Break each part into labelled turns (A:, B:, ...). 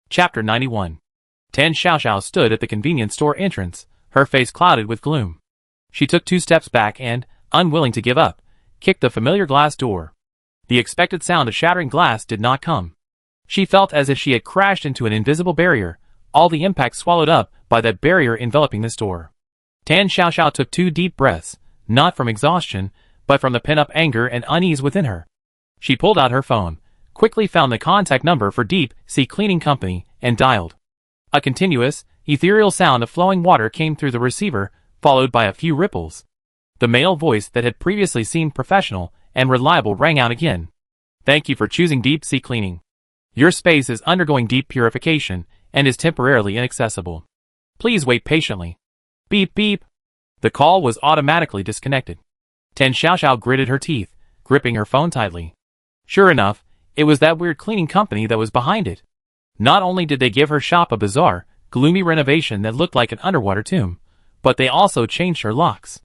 A: Chapter 91. Tan Xiaoxiao stood at the convenience store entrance, her face clouded with gloom. She took 2 steps back and, unwilling to give up, kicked the familiar glass door. The expected sound of shattering glass did not come. She felt as if she had crashed into an invisible barrier, all the impact swallowed up by that barrier enveloping the store. Tan Xiaoxiao took 2 deep breaths, not from exhaustion, but from the pent-up anger and unease within her. She pulled out her phone, quickly found the contact number for Deep Sea Cleaning Company, and dialed. A continuous, ethereal sound of flowing water came through the receiver, followed by a few ripples. The male voice that had previously seemed professional and reliable rang out again. "Thank you for choosing Deep Sea Cleaning. Your space is undergoing deep purification and is temporarily inaccessible. Please wait patiently." Beep beep. The call was automatically disconnected. Tan Xiaoxiao gritted her teeth, gripping her phone tightly. Sure enough, it was that weird cleaning company that was behind it. Not only did they give her shop a bizarre, gloomy renovation that looked like an underwater tomb, but they also changed her locks.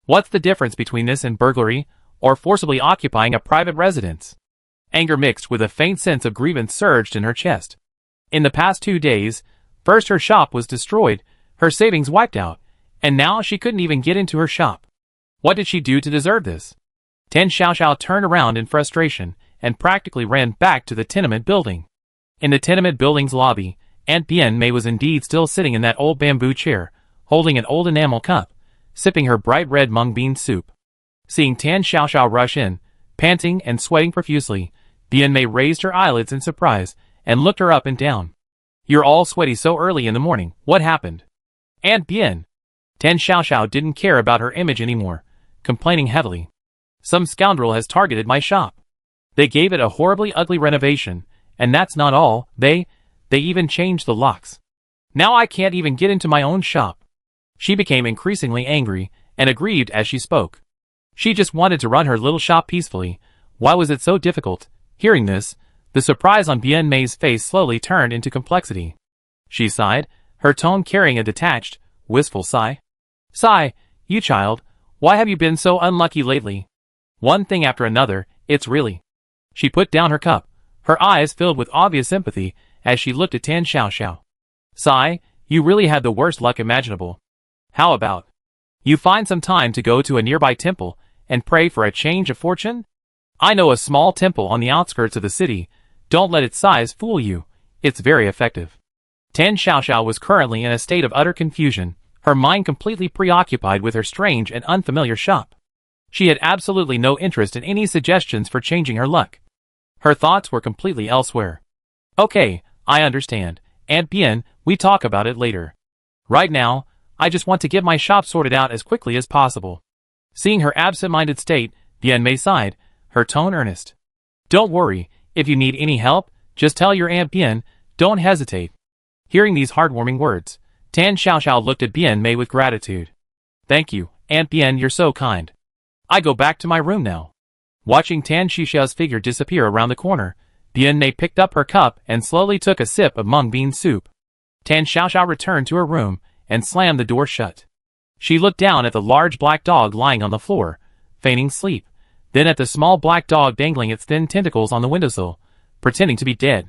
A: What's the difference between this and burglary, or forcibly occupying a private residence? Anger mixed with a faint sense of grievance surged in her chest. In the past 2 days, first her shop was destroyed, her savings wiped out, and now she couldn't even get into her shop. What did she do to deserve this? Tan Xiaoxiao turned around in frustration, and practically ran back to the tenement building. In the tenement building's lobby, Aunt Bien Mei was indeed still sitting in that old bamboo chair, holding an old enamel cup, sipping her bright red mung bean soup. Seeing Tan Xiaoxiao rush in, panting and sweating profusely, Bien Mei raised her eyelids in surprise, and looked her up and down. "You're all sweaty so early in the morning, what happened?" "Aunt Bien." Tan Xiaoxiao didn't care about her image anymore, complaining heavily. "Some scoundrel has targeted my shop. They gave it a horribly ugly renovation, and that's not all, they even changed the locks. Now I can't even get into my own shop." She became increasingly angry, and aggrieved as she spoke. She just wanted to run her little shop peacefully. Why was it so difficult? Hearing this, the surprise on Bien Mei's face slowly turned into complexity. She sighed, her tone carrying a detached, wistful sigh. "Sigh, you child, why have you been so unlucky lately? One thing after another, it's really..." She put down her cup, her eyes filled with obvious sympathy as she looked at Tan Xiaoxiao. "Sigh, you really had the worst luck imaginable. How about you find some time to go to a nearby temple and pray for a change of fortune? I know a small temple on the outskirts of the city. Don't let its size fool you. It's very effective." Tan Xiaoxiao was currently in a state of utter confusion, her mind completely preoccupied with her strange and unfamiliar shop. She had absolutely no interest in any suggestions for changing her luck. Her thoughts were completely elsewhere. "Okay, I understand. Aunt Bien, we talk about it later. Right now, I just want to get my shop sorted out as quickly as possible." Seeing her absent-minded state, Bien Mei sighed, her tone earnest. "Don't worry, if you need any help, just tell your Aunt Bien, don't hesitate." Hearing these heartwarming words, Tan Xiaoxiao looked at Bien Mei with gratitude. "Thank you, Aunt Bien, you're so kind. I go back to my room now." Watching Tan Xiaoxiao's figure disappear around the corner, Bien Mei picked up her cup and slowly took a sip of mung bean soup. Tan Xiaoxiao returned to her room and slammed the door shut. She looked down at the large black dog lying on the floor, feigning sleep, then at the small black dog dangling its thin tentacles on the windowsill, pretending to be dead.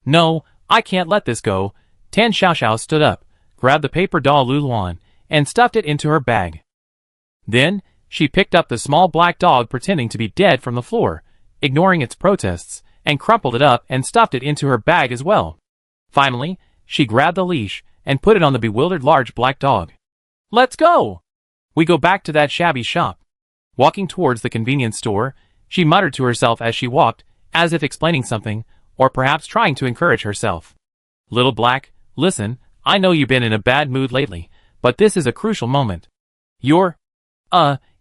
A: "No, I can't let this go." Tan Xiaoxiao stood up, grabbed the paper doll Luluan, and stuffed it into her bag. Then, she picked up the small black dog pretending to be dead from the floor, ignoring its protests, and crumpled it up and stuffed it into her bag as well. Finally, she grabbed the leash and put it on the bewildered large black dog. "Let's go!" We go back to that shabby shop. Walking towards the convenience store, she muttered to herself as she walked, as if explaining something, or perhaps trying to encourage herself. "Little Black, listen, I know you've been in a bad mood lately, but this is a crucial moment.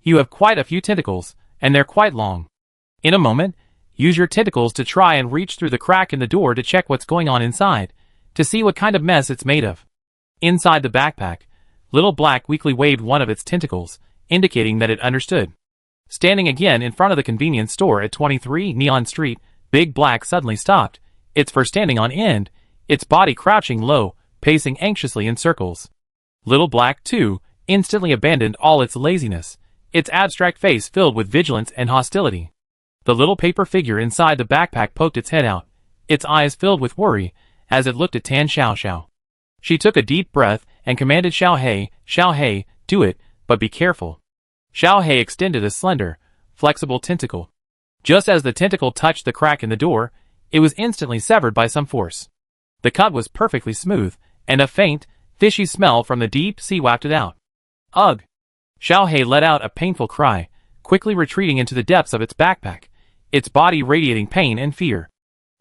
A: You have quite a few tentacles, and they're quite long. In a moment, use your tentacles to try and reach through the crack in the door to check what's going on inside, to see what kind of mess it's made of." Inside the backpack, Little Black weakly waved one of its tentacles, indicating that it understood. Standing again in front of the convenience store at 23 Neon Street, Big Black suddenly stopped, its fur standing on end, its body crouching low, pacing anxiously in circles. Little Black, too, instantly abandoned all its laziness, its abstract face filled with vigilance and hostility. The little paper figure inside the backpack poked its head out, its eyes filled with worry, as it looked at Tan Xiaoxiao. She took a deep breath and commanded Xiao He, do it, but be careful. Xiao He extended a slender, flexible tentacle. Just as the tentacle touched the crack in the door, it was instantly severed by some force. The cut was perfectly smooth, and a faint, fishy smell from the deep sea wafted out. Ugh! Xiao He let out a painful cry, quickly retreating into the depths of its backpack, its body radiating pain and fear.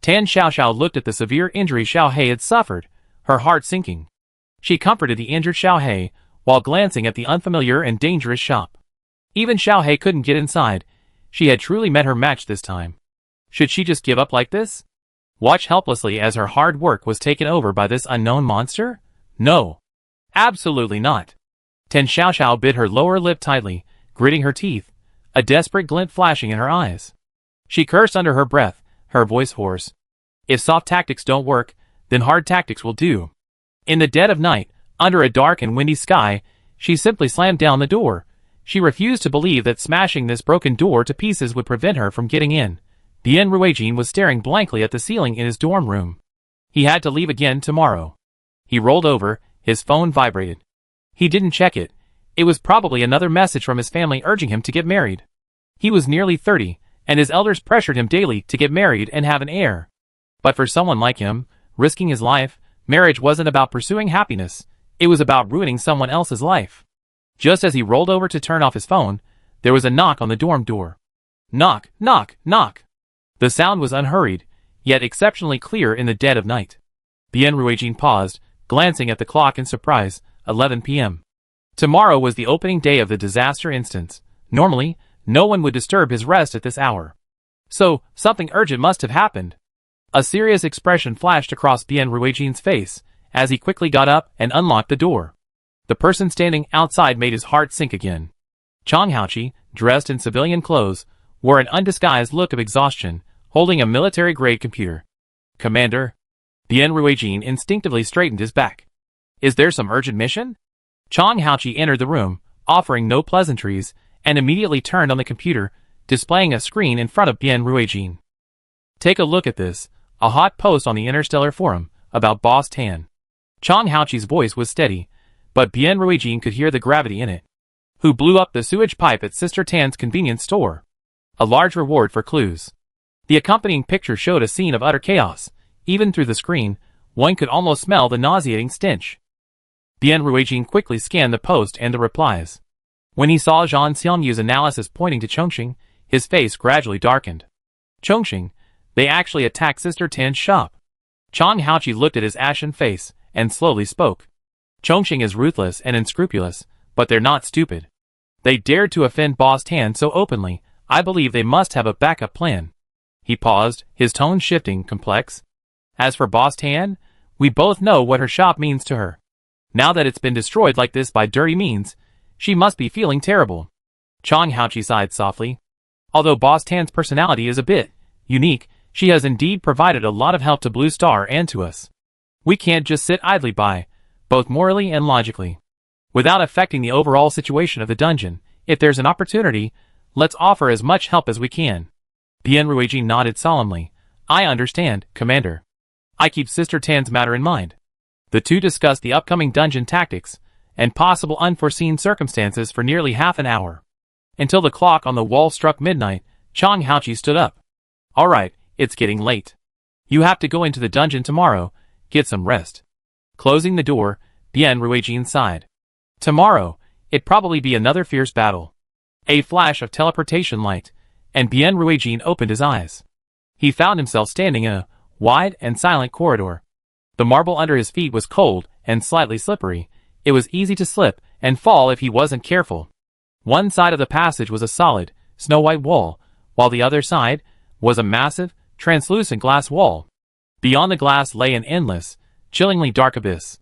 A: Tan Xiaoxiao looked at the severe injury Xiao He had suffered, her heart sinking. She comforted the injured Xiao He, while glancing at the unfamiliar and dangerous shop. Even Xiao He couldn't get inside. She had truly met her match this time. Should she just give up like this? Watch helplessly as her hard work was taken over by this unknown monster? No. Absolutely not. Tan Xiaoxiao bit her lower lip tightly, gritting her teeth, a desperate glint flashing in her eyes. She cursed under her breath, her voice hoarse. If soft tactics don't work, then hard tactics will do. In the dead of night, under a dark and windy sky, she simply slammed down the door. She refused to believe that smashing this broken door to pieces would prevent her from getting in. Bian Ruijin was staring blankly at the ceiling in his dorm room. He had to leave again tomorrow. He rolled over, his phone vibrated. He didn't check it. It was probably another message from his family urging him to get married. He was nearly 30, and his elders pressured him daily to get married and have an heir. But for someone like him, risking his life, marriage wasn't about pursuing happiness, it was about ruining someone else's life. Just as he rolled over to turn off his phone, there was a knock on the dorm door. Knock, knock, knock. The sound was unhurried, yet exceptionally clear in the dead of night. Bian Ruijin paused, glancing at the clock in surprise, 11 p.m. Tomorrow was the opening day of the disaster instance. Normally, no one would disturb his rest at this hour. So, something urgent must have happened. A serious expression flashed across Bian Ruijin's face, as he quickly got up and unlocked the door. The person standing outside made his heart sink again. Chang Haoqi, dressed in civilian clothes, wore an undisguised look of exhaustion, holding a military-grade computer. Commander? Bian Ruijin instinctively straightened his back. Is there some urgent mission? Chang Haoqi entered the room, offering no pleasantries, and immediately turned on the computer, displaying a screen in front of Bian Ruijin. Take a look at this, a hot post on the Interstellar Forum, about Boss Tan. Chang Haoqi's voice was steady, but Bian Ruijin could hear the gravity in it. Who blew up the sewage pipe at Sister Tan's convenience store? A large reward for clues. The accompanying picture showed a scene of utter chaos. Even through the screen, one could almost smell the nauseating stench. Bian Ruijin quickly scanned the post and the replies. When he saw Zhang Xiangyu's analysis pointing to Chongqing, his face gradually darkened. Chongqing, they actually attacked Sister Tan's shop. Chang Haoqi looked at his ashen face, and slowly spoke. Chongqing is ruthless and unscrupulous, but they're not stupid. They dared to offend Boss Tan so openly, I believe they must have a backup plan. He paused, his tone shifting, complex. As for Boss Tan, we both know what her shop means to her. Now that it's been destroyed like this by dirty means, she must be feeling terrible. Chang Haoqi sighed softly. Although Boss Tan's personality is a bit unique, she has indeed provided a lot of help to Blue Star and to us. We can't just sit idly by, both morally and logically. Without affecting the overall situation of the dungeon, if there's an opportunity, let's offer as much help as we can. Bian Ruijin nodded solemnly. I understand, Commander. I keep Sister Tan's matter in mind. The two discussed the upcoming dungeon tactics, and possible unforeseen circumstances for nearly half an hour. Until the clock on the wall struck midnight, Chang Haoqi stood up. All right, it's getting late. You have to go into the dungeon tomorrow, get some rest. Closing the door, Bian Ruijin sighed. Tomorrow, it'd probably be another fierce battle. A flash of teleportation light, and Bian Ruijin opened his eyes. He found himself standing in a wide and silent corridor. The marble under his feet was cold and slightly slippery. It was easy to slip and fall if he wasn't careful. One side of the passage was a solid, snow-white wall, while the other side was a massive, translucent glass wall. Beyond the glass lay an endless, chillingly dark abyss.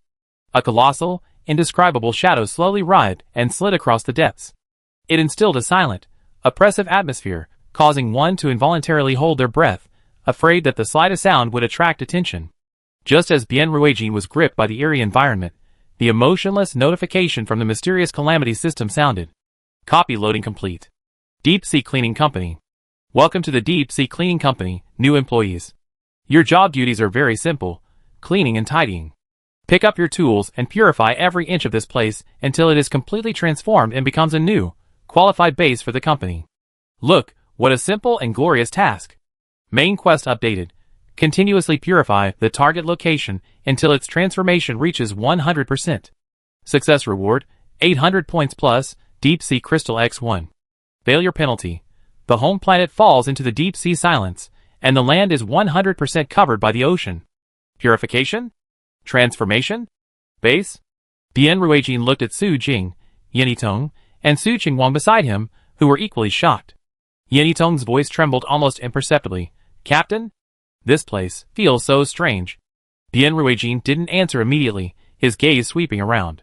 A: A colossal, indescribable shadow slowly writhed and slid across the depths. It instilled a silent, oppressive atmosphere, causing one to involuntarily hold their breath, afraid that the slightest sound would attract attention. Just as Bian Ruijin was gripped by the eerie environment, the emotionless notification from the mysterious calamity system sounded. Copy loading complete. Deep Sea Cleaning Company. Welcome to the Deep Sea Cleaning Company, new employees. Your job duties are very simple. cleaning and tidying. Pick up your tools and purify every inch of this place until it is completely transformed and becomes a new, qualified base for the company. Look, what a simple and glorious task. Main quest updated. Continuously purify the target location until its transformation reaches 100%. Success reward, 800 points plus, Deep Sea Crystal X1. Failure penalty. The home planet falls into the deep sea silence, and the land is 100% covered by the ocean. Purification? Transformation? Base? Bian Ruijin looked at Su Jing, Yanitong, and Su Qingwang beside him, who were equally shocked. Yanitong's voice trembled almost imperceptibly. Captain? This place feels so strange. Bian Ruijin didn't answer immediately, his gaze sweeping around.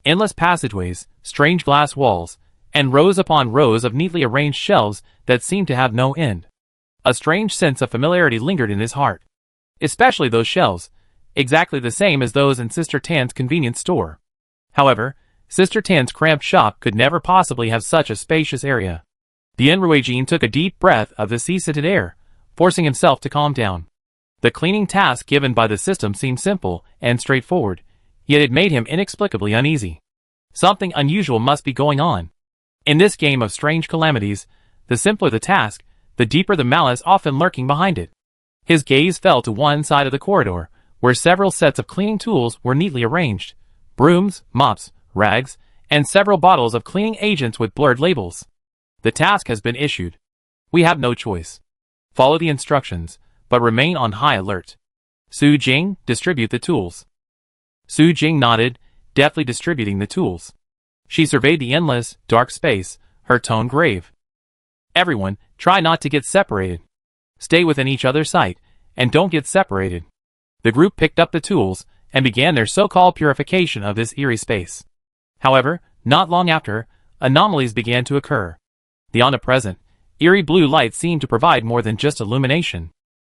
A: Endless passageways, strange glass walls, and rows upon rows of neatly arranged shelves that seemed to have no end. A strange sense of familiarity lingered in his heart. Especially those shelves, exactly the same as those in Sister Tan's convenience store. However, Sister Tan's cramped shop could never possibly have such a spacious area. Bian Ruijin took a deep breath of the sea-scented air, forcing himself to calm down. The cleaning task given by the system seemed simple and straightforward, yet it made him inexplicably uneasy. Something unusual must be going on. In this game of strange calamities, the simpler the task, the deeper the malice often lurking behind it. His gaze fell to one side of the corridor, where several sets of cleaning tools were neatly arranged. Brooms, mops, rags, and several bottles of cleaning agents with blurred labels. The task has been issued. We have no choice. Follow the instructions, but remain on high alert. Su Jing, distribute the tools. Su Jing nodded, deftly distributing the tools. She surveyed the endless, dark space, her tone grave. Everyone, try not to get separated. Stay within each other's sight, and don't get separated. The group picked up the tools, and began their so-called purification of this eerie space. However, not long after, anomalies began to occur. The omnipresent, eerie blue light seemed to provide more than just illumination.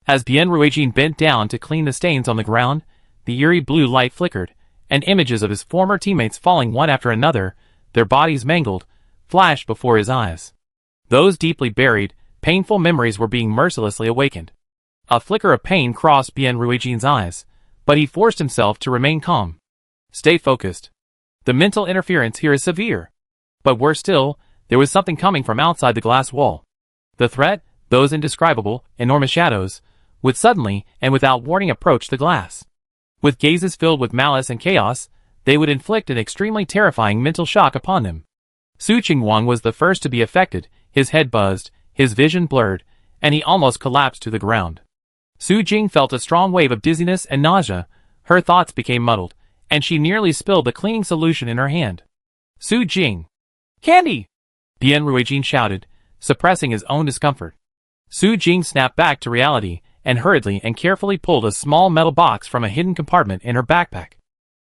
A: As Bian Ruijin bent down to clean the stains on the ground, the eerie blue light flickered, and images of his former teammates falling one after another, their bodies mangled, flashed before his eyes. Those deeply buried, painful memories were being mercilessly awakened. A flicker of pain crossed Bian Ruijin's eyes, but he forced himself to remain calm. Stay focused. The mental interference here is severe. But worse still, there was something coming from outside the glass wall. The threat, those indescribable, enormous shadows, would suddenly and without warning approach the glass. With gazes filled with malice and chaos, they would inflict an extremely terrifying mental shock upon them. Su Qingwang was the first to be affected, his head buzzed, his vision blurred, and he almost collapsed to the ground. Su Jing felt a strong wave of dizziness and nausea, her thoughts became muddled, and she nearly spilled the cleaning solution in her hand. Su Jing! Candy! Bian Ruijin shouted, suppressing his own discomfort. Su Jing snapped back to reality, and hurriedly and carefully pulled a small metal box from a hidden compartment in her backpack.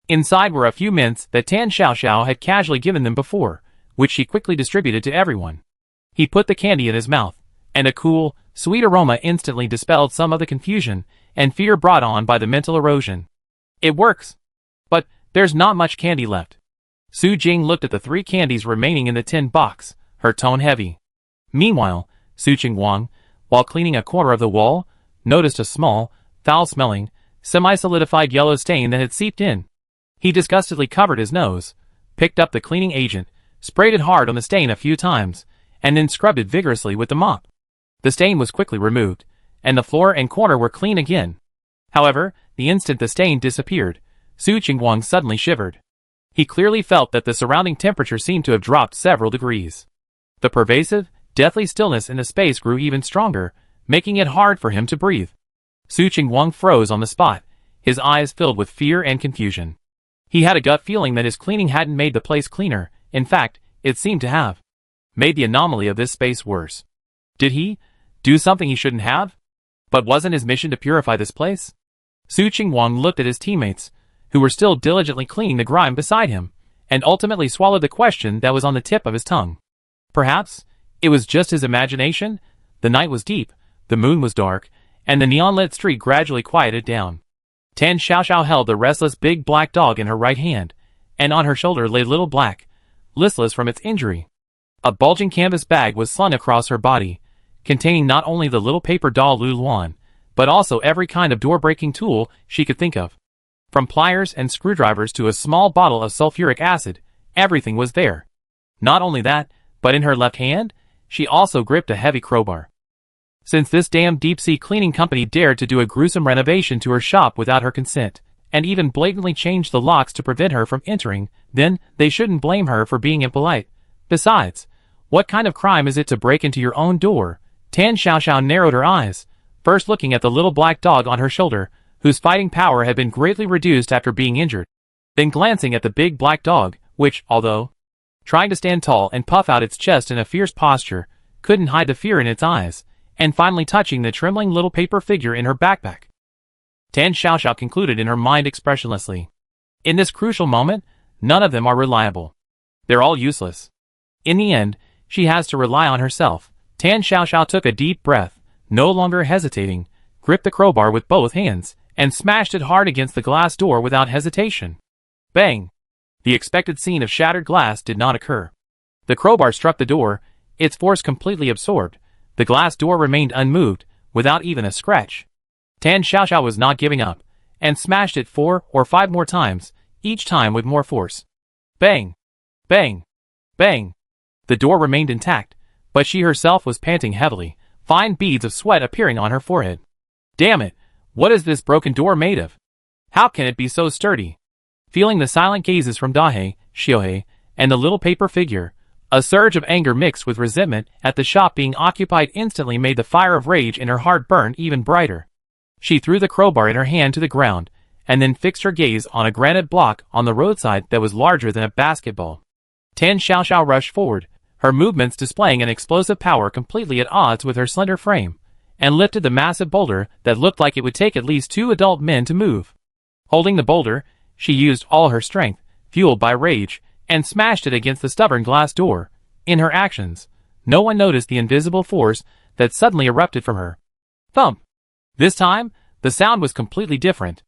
A: Inside were a few mints that Tan Xiaoxiao had casually given them before, which she quickly distributed to everyone. He put the candy in his mouth, and a cool, sweet aroma instantly dispelled some of the confusion and fear brought on by the mental erosion. It works. But there's not much candy left. Su Jing looked at the 3 candies remaining in the tin box, her tone heavy. Meanwhile, Su Qingwang, while cleaning a corner of the wall, noticed a small, foul-smelling, semi-solidified yellow stain that had seeped in. He disgustedly covered his nose, picked up the cleaning agent, sprayed it hard on the stain a few times, and then scrubbed it vigorously with the mop. The stain was quickly removed, and the floor and corner were clean again. However, the instant the stain disappeared, Su Qingwang suddenly shivered. He clearly felt that the surrounding temperature seemed to have dropped several degrees. The pervasive, deathly stillness in the space grew even stronger, making it hard for him to breathe. Su Qingwang froze on the spot, his eyes filled with fear and confusion. He had a gut feeling that his cleaning hadn't made the place cleaner, in fact, it seemed to have made the anomaly of this space worse. Did he do something he shouldn't have? But wasn't his mission to purify this place? Su Qingwang looked at his teammates, who were still diligently cleaning the grime beside him, and ultimately swallowed the question that was on the tip of his tongue. Perhaps it was just his imagination? The night was deep, the moon was dark, and the neon-lit street gradually quieted down. Tan Xiaoxiao held the restless big black dog in her right hand, and on her shoulder lay Little Black, listless from its injury. A bulging canvas bag was slung across her body, containing not only the little paper doll Lu Luan, but also every kind of door-breaking tool she could think of. From pliers and screwdrivers to a small bottle of sulfuric acid, everything was there. Not only that, but in her left hand, she also gripped a heavy crowbar. Since this damn deep-sea cleaning company dared to do a gruesome renovation to her shop without her consent, and even blatantly changed the locks to prevent her from entering, then they shouldn't blame her for being impolite. Besides, what kind of crime is it to break into your own door? Tan Xiaoxiao narrowed her eyes, first looking at the little black dog on her shoulder, whose fighting power had been greatly reduced after being injured, then glancing at the big black dog, which, although trying to stand tall and puff out its chest in a fierce posture, couldn't hide the fear in its eyes, and finally touching the trembling little paper figure in her backpack. Tan Xiaoxiao concluded in her mind expressionlessly. In this crucial moment, none of them are reliable. They're all useless. In the end, she has to rely on herself. Tan Xiaoxiao took a deep breath, no longer hesitating, gripped the crowbar with both hands, and smashed it hard against the glass door without hesitation. Bang! The expected scene of shattered glass did not occur. The crowbar struck the door, its force completely absorbed. The glass door remained unmoved, without even a scratch. Tan Xiaoxiao was not giving up, and smashed it 4 or 5 more times, each time with more force. Bang! Bang! Bang! The door remained intact, but she herself was panting heavily, fine beads of sweat appearing on her forehead. Damn it! What is this broken door made of? How can it be so sturdy? Feeling the silent gazes from Dahei, Xiaohei, and the little paper figure, a surge of anger mixed with resentment at the shop being occupied instantly made the fire of rage in her heart burn even brighter. She threw the crowbar in her hand to the ground, and then fixed her gaze on a granite block on the roadside that was larger than a basketball. Tan Xiaoxiao rushed forward, her movements displaying an explosive power completely at odds with her slender frame, and lifted the massive boulder that looked like it would take at least 2 adult men to move. Holding the boulder, she used all her strength, fueled by rage, and smashed it against the stubborn glass door. In her actions, no one noticed the invisible force that suddenly erupted from her. Thump! This time, the sound was completely different.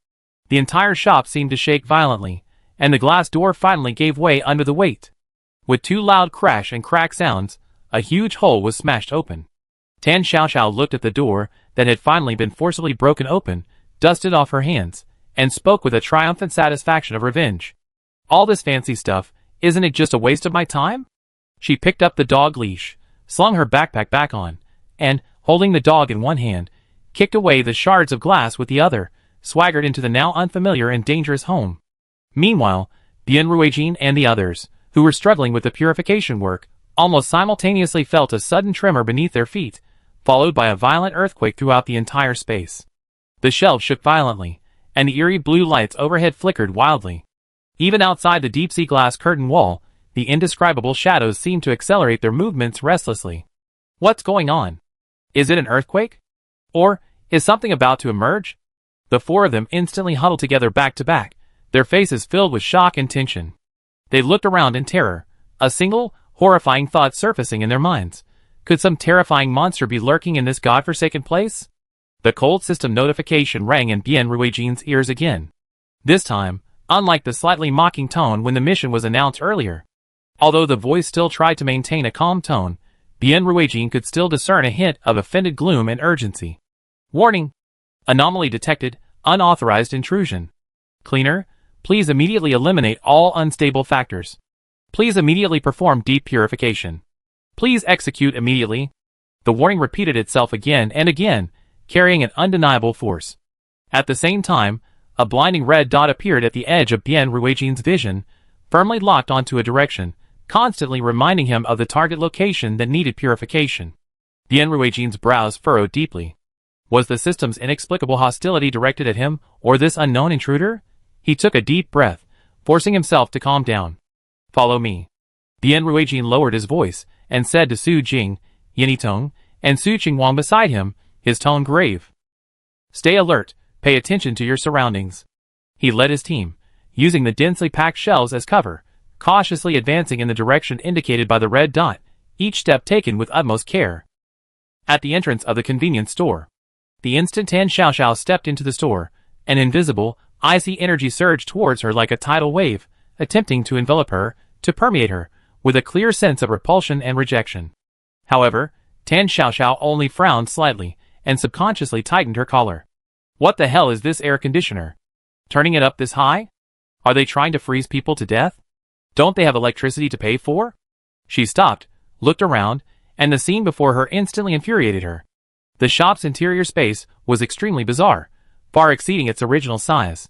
A: The entire shop seemed to shake violently, and the glass door finally gave way under the weight. With 2 loud crash and crack sounds, a huge hole was smashed open. Tan Xiaoxiao looked at the door that had finally been forcibly broken open, dusted off her hands, and spoke with a triumphant satisfaction of revenge. All this fancy stuff, isn't it just a waste of my time? She picked up the dog leash, slung her backpack back on, and, holding the dog in one hand, kicked away the shards of glass with the other, swaggered into the now unfamiliar and dangerous home. Meanwhile, Bian Ruijin and the others, who were struggling with the purification work, almost simultaneously felt a sudden tremor beneath their feet, followed by a violent earthquake throughout the entire space. The shelves shook violently, and the eerie blue lights overhead flickered wildly. Even outside the deep-sea glass curtain wall, the indescribable shadows seemed to accelerate their movements restlessly. What's going on? Is it an earthquake? Or is something about to emerge? The 4 of them instantly huddled together back to back, their faces filled with shock and tension. They looked around in terror, a single, horrifying thought surfacing in their minds. Could some terrifying monster be lurking in this godforsaken place? The cold system notification rang in Bian Ruijin's ears again. This time, unlike the slightly mocking tone when the mission was announced earlier. Although the voice still tried to maintain a calm tone, Bian Ruijin could still discern a hint of offended gloom and urgency. Warning! Anomaly detected, unauthorized intrusion. Cleaner, please immediately eliminate all unstable factors. Please immediately perform deep purification. Please execute immediately. The warning repeated itself again and again, carrying an undeniable force. At the same time, a blinding red dot appeared at the edge of Bian Ruijin's vision, firmly locked onto a direction, constantly reminding him of the target location that needed purification. Bian Ruijin's brows furrowed deeply. Was the system's inexplicable hostility directed at him, or this unknown intruder? He took a deep breath, forcing himself to calm down. Follow me. Bian Ruijin lowered his voice, and said to Su Jing, Yinitong, and Su Qingwang beside him, his tone grave. Stay alert, pay attention to your surroundings. He led his team, using the densely packed shelves as cover, cautiously advancing in the direction indicated by the red dot, each step taken with utmost care. At the entrance of the convenience store, the instant Tan Xiaoxiao stepped into the store, an invisible, icy energy surged towards her like a tidal wave, attempting to envelop her, to permeate her, with a clear sense of repulsion and rejection. However, Tan Xiaoxiao only frowned slightly, and subconsciously tightened her collar. What the hell is this air conditioner? Turning it up this high? Are they trying to freeze people to death? Don't they have electricity to pay for? She stopped, looked around, and the scene before her instantly infuriated her. The shop's interior space was extremely bizarre, far exceeding its original size.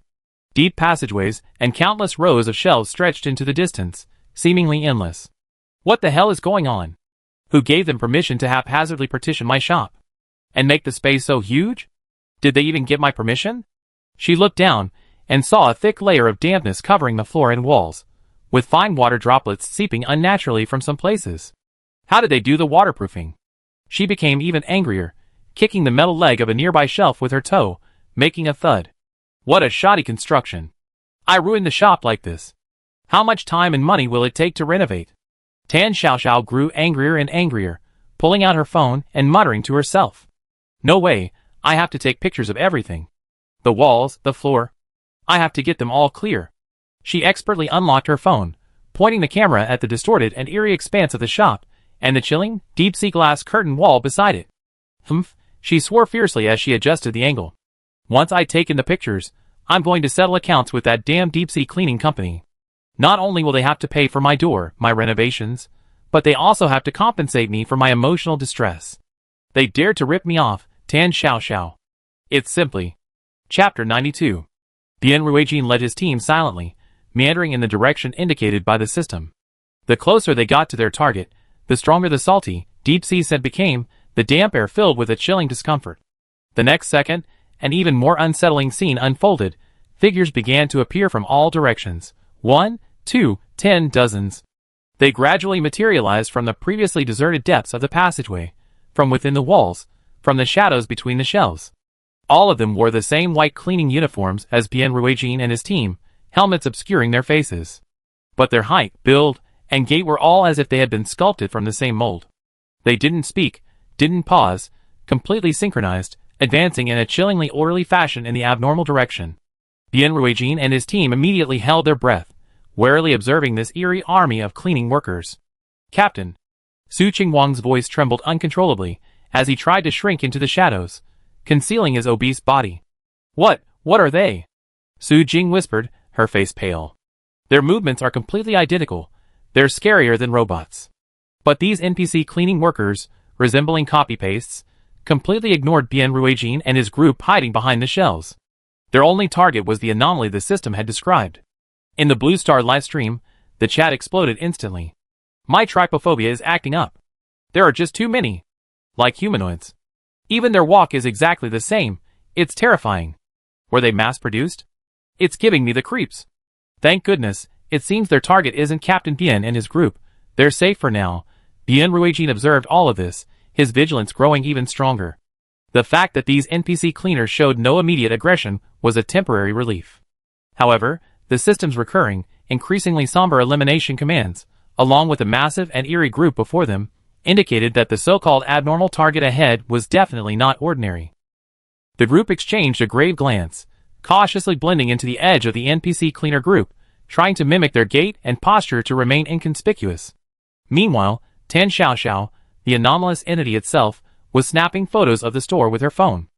A: Deep passageways and countless rows of shelves stretched into the distance, seemingly endless. What the hell is going on? Who gave them permission to haphazardly partition my shop? And make the space so huge? Did they even get my permission? She looked down and saw a thick layer of dampness covering the floor and walls, with fine water droplets seeping unnaturally from some places. How did they do the waterproofing? She became even angrier, kicking the metal leg of a nearby shelf with her toe, making a thud. What a shoddy construction. I ruined the shop like this. How much time and money will it take to renovate? Tan Xiaoxiao grew angrier and angrier, pulling out her phone and muttering to herself. No way, I have to take pictures of everything. The walls, the floor. I have to get them all clear. She expertly unlocked her phone, pointing the camera at the distorted and eerie expanse of the shop, and the chilling, deep-sea glass curtain wall beside it. Humph, she swore fiercely as she adjusted the angle. Once I'd taken the pictures, I'm going to settle accounts with that damn deep-sea cleaning company. Not only will they have to pay for my door, my renovations, but they also have to compensate me for my emotional distress. They dared to rip me off, Tan Xiaoxiao. It's simply. Chapter 92. Bian Ruijin led his team silently, meandering in the direction indicated by the system. The closer they got to their target, the stronger the salty, deep-sea scent became, the damp air filled with a chilling discomfort. The next second, an even more unsettling scene unfolded. Figures began to appear from all directions. 1, 2, 10 dozens. They gradually materialized from the previously deserted depths of the passageway, from within the walls, from the shadows between the shelves. All of them wore the same white cleaning uniforms as Bian Ruijin and his team, helmets obscuring their faces. But their height, build, and gait were all as if they had been sculpted from the same mold. They didn't speak, didn't pause, completely synchronized, advancing in a chillingly orderly fashion in the abnormal direction. Bian Ruijin and his team immediately held their breath, warily observing this eerie army of cleaning workers. Captain. Su Qingwang's voice trembled uncontrollably as he tried to shrink into the shadows, concealing his obese body. What are they? Su Jing whispered, her face pale. Their movements are completely identical. They're scarier than robots. But these NPC cleaning workers, resembling copy-pastes, completely ignored Bian Ruijin and his group hiding behind the shelves. Their only target was the anomaly the system had described. In the Blue Star livestream, the chat exploded instantly. My trypophobia is acting up. There are just too many. Like humanoids. Even their walk is exactly the same. It's terrifying. Were they mass-produced? It's giving me the creeps. Thank goodness, it seems their target isn't Captain Bian and his group. They're safe for now. Bian Ruijin observed all of this, his vigilance growing even stronger. The fact that these NPC cleaners showed no immediate aggression was a temporary relief. However, the system's recurring, increasingly somber elimination commands, along with a massive and eerie group before them, indicated that the so-called abnormal target ahead was definitely not ordinary. The group exchanged a grave glance, cautiously blending into the edge of the NPC cleaner group, trying to mimic their gait and posture to remain inconspicuous. Meanwhile, Tan Xiaoxiao, the anomalous entity itself, was snapping photos of the store with her phone.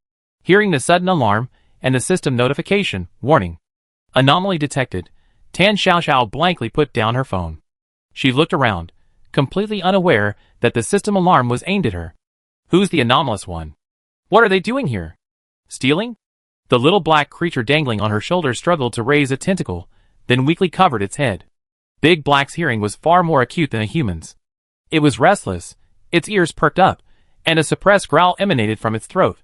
A: Hearing the sudden alarm and the system notification, warning. Anomaly detected, Tan Xiaoxiao blankly put down her phone. She looked around, completely unaware that the system alarm was aimed at her. Who's the anomalous one? What are they doing here? Stealing? The little black creature dangling on her shoulder struggled to raise a tentacle, then weakly covered its head. Big Black's hearing was far more acute than a human's. It was restless, its ears perked up, and a suppressed growl emanated from its throat.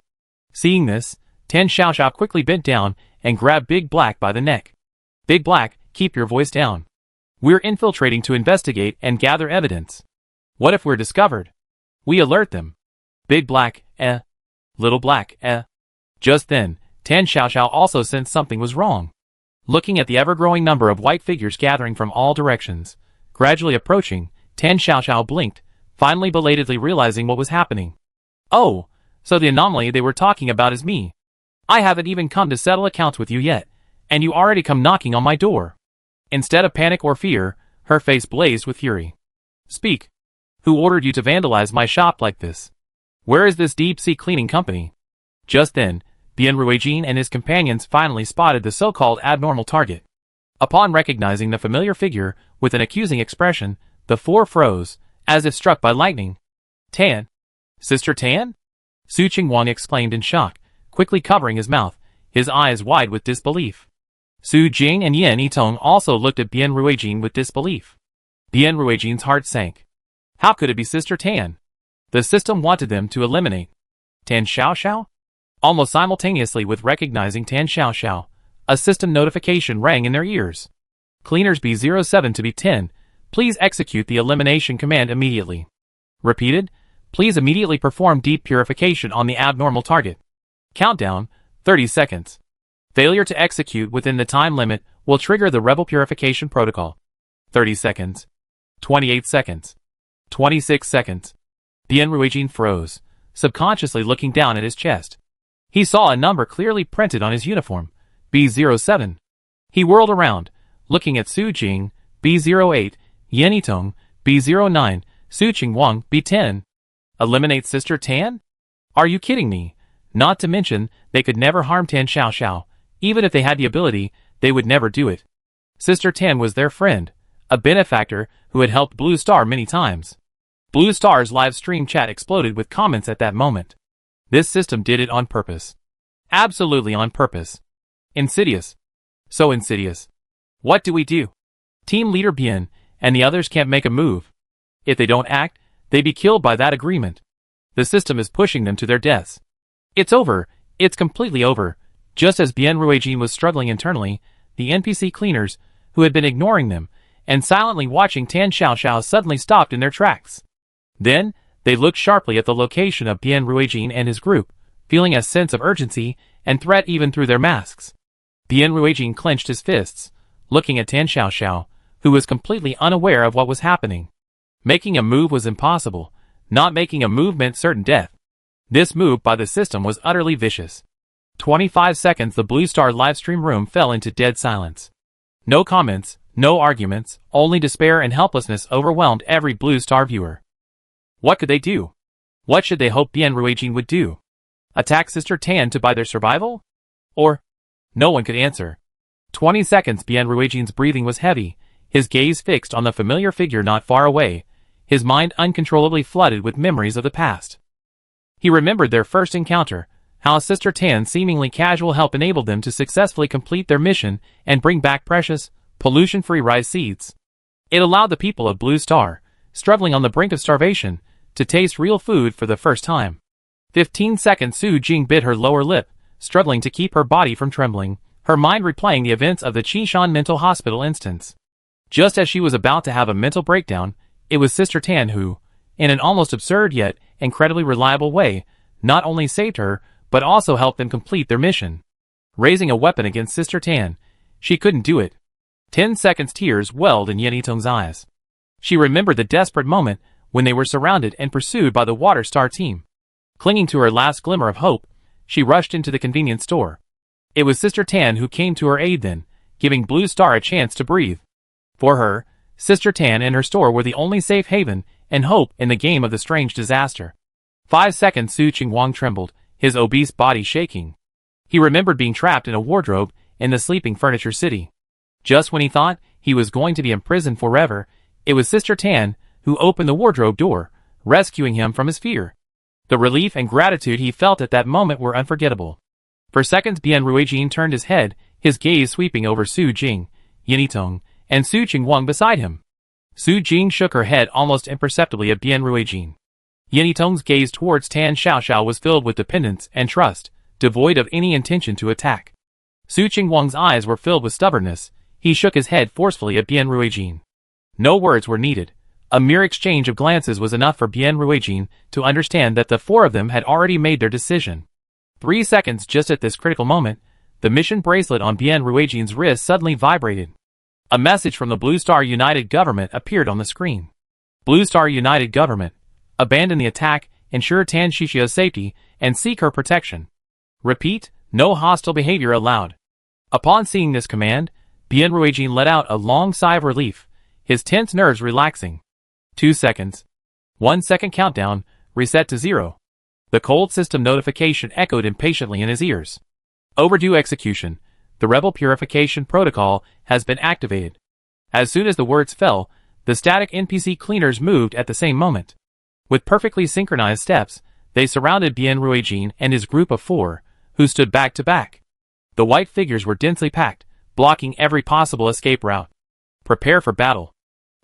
A: Seeing this, Tan Xiaoxiao quickly bent down and grabbed Big Black by the neck. Big Black, keep your voice down. We're infiltrating to investigate and gather evidence. What if we're discovered? We alert them. Big Black, Little Black, Just then, Tan Xiaoxiao also sensed something was wrong. Looking at the ever-growing number of white figures gathering from all directions, gradually approaching, Tan Xiaoxiao blinked, finally belatedly realizing what was happening. Oh, so the anomaly they were talking about is me. I haven't even come to settle accounts with you yet, and you already come knocking on my door. Instead of panic or fear, her face blazed with fury. Speak. Who ordered you to vandalize my shop like this? Where is this deep-sea cleaning company? Just then, Bien Ruijin and his companions finally spotted the so-called abnormal target. Upon recognizing the familiar figure with an accusing expression, the four froze, as if struck by lightning. Tan? Sister Tan? Su Qingwang exclaimed in shock, quickly covering his mouth, his eyes wide with disbelief. Su Jing and Yin Yitong also looked at Bien Ruijin with disbelief. Bien Ruijin's heart sank. How could it be Sister Tan? The system wanted them to eliminate Tan Xiaoxiao? Almost simultaneously with recognizing Tan Xiaoxiao, a system notification rang in their ears. Cleaners B07 to B10, please execute the elimination command immediately. Repeated, please immediately perform deep purification on the abnormal target. Countdown, 30 seconds. Failure to execute within the time limit will trigger the rebel purification protocol. 30 seconds. 28 seconds. 26 seconds. Bien Ruijin froze, subconsciously looking down at his chest. He saw a number clearly printed on his uniform, B07. He whirled around, looking at Su Jing, B08, Yin Yitong, B09, Su Qingwang, B10. Eliminate Sister Tan? Are you kidding me? Not to mention, they could never harm Tan Xiaoxiao. Even if they had the ability, they would never do it. Sister Tan was their friend, a benefactor who had helped Blue Star many times. Blue Star's live stream chat exploded with comments at that moment. This system did it on purpose. Absolutely on purpose. Insidious. So insidious. What do we do? Team leader Bien and the others can't make a move. If they don't act, they'd be killed by that agreement. The system is pushing them to their deaths. It's over. It's completely over. Just as Bien Ruijin was struggling internally, the NPC cleaners, who had been ignoring them and silently watching Tan Xiaoxiao, suddenly stopped in their tracks. Then, they looked sharply at the location of Bien Ruijin and his group, feeling a sense of urgency and threat even through their masks. Bien Ruijin clenched his fists, looking at Tan Xiaoxiao, who was completely unaware of what was happening. Making a move was impossible. Not making a move meant certain death. This move by the system was utterly vicious. 25 seconds the Blue Star livestream room fell into dead silence. No comments, no arguments, only despair and helplessness overwhelmed every Blue Star viewer. What could they do? What should they hope Bien Ruijin would do? Attack Sister Tan to buy their survival? Or? No one could answer. 20 seconds Bien Ruijin's breathing was heavy, his gaze fixed on the familiar figure not far away, his mind uncontrollably flooded with memories of the past. He remembered their first encounter, how Sister Tan's seemingly casual help enabled them to successfully complete their mission and bring back precious, pollution-free rice seeds. It allowed the people of Blue Star, struggling on the brink of starvation, to taste real food for the first time. 15 seconds Su Jing bit her lower lip, struggling to keep her body from trembling, her mind replaying the events of the Qishan mental hospital instance. Just as she was about to have a mental breakdown, it was Sister Tan who, in an almost absurd yet incredibly reliable way, not only saved her, but also helped them complete their mission. Raising a weapon against Sister Tan, she couldn't do it. 10 seconds tears welled in Yin Yitong's eyes. She remembered the desperate moment when they were surrounded and pursued by the Water Star team. Clinging to her last glimmer of hope, she rushed into the convenience store. It was Sister Tan who came to her aid then, giving Blue Star a chance to breathe. For her, Sister Tan and her store were the only safe haven and hope in the game of the strange disaster. 5 seconds Su Qingwang trembled, his obese body shaking. He remembered being trapped in a wardrobe in the sleeping furniture city. Just when he thought he was going to be imprisoned forever, it was Sister Tan who opened the wardrobe door, rescuing him from his fear. The relief and gratitude he felt at that moment were unforgettable. For seconds Bien Ruijin turned his head, his gaze sweeping over Su Jing, Yin Yitong, and Su Qingwang beside him. Su Jing shook her head almost imperceptibly at Bien Ruijin. Yin Yitong's gaze towards Tan Xiaoxiao was filled with dependence and trust, devoid of any intention to attack. Su Qingwang's eyes were filled with stubbornness. He shook his head forcefully at Bien Ruijin. No words were needed. A mere exchange of glances was enough for Bien Ruijin to understand that the four of them had already made their decision. 3 seconds just at this critical moment, the mission bracelet on Bien Ruijin's wrist suddenly vibrated. A message from the Blue Star United Government appeared on the screen. Blue Star United Government, abandon the attack, ensure Tan Xiaoxiao's safety, and seek her protection. Repeat, no hostile behavior allowed. Upon seeing this command, Bien Ruijin let out a long sigh of relief, his tense nerves relaxing. 2 seconds. 1 second countdown, reset to 0. The cold system notification echoed impatiently in his ears. Overdue execution. The rebel purification protocol has been activated. As soon as the words fell, the static NPC cleaners moved at the same moment. With perfectly synchronized steps, they surrounded Bien Ruijin and his group of 4, who stood back to back. The white figures were densely packed, blocking every possible escape route. Prepare for battle.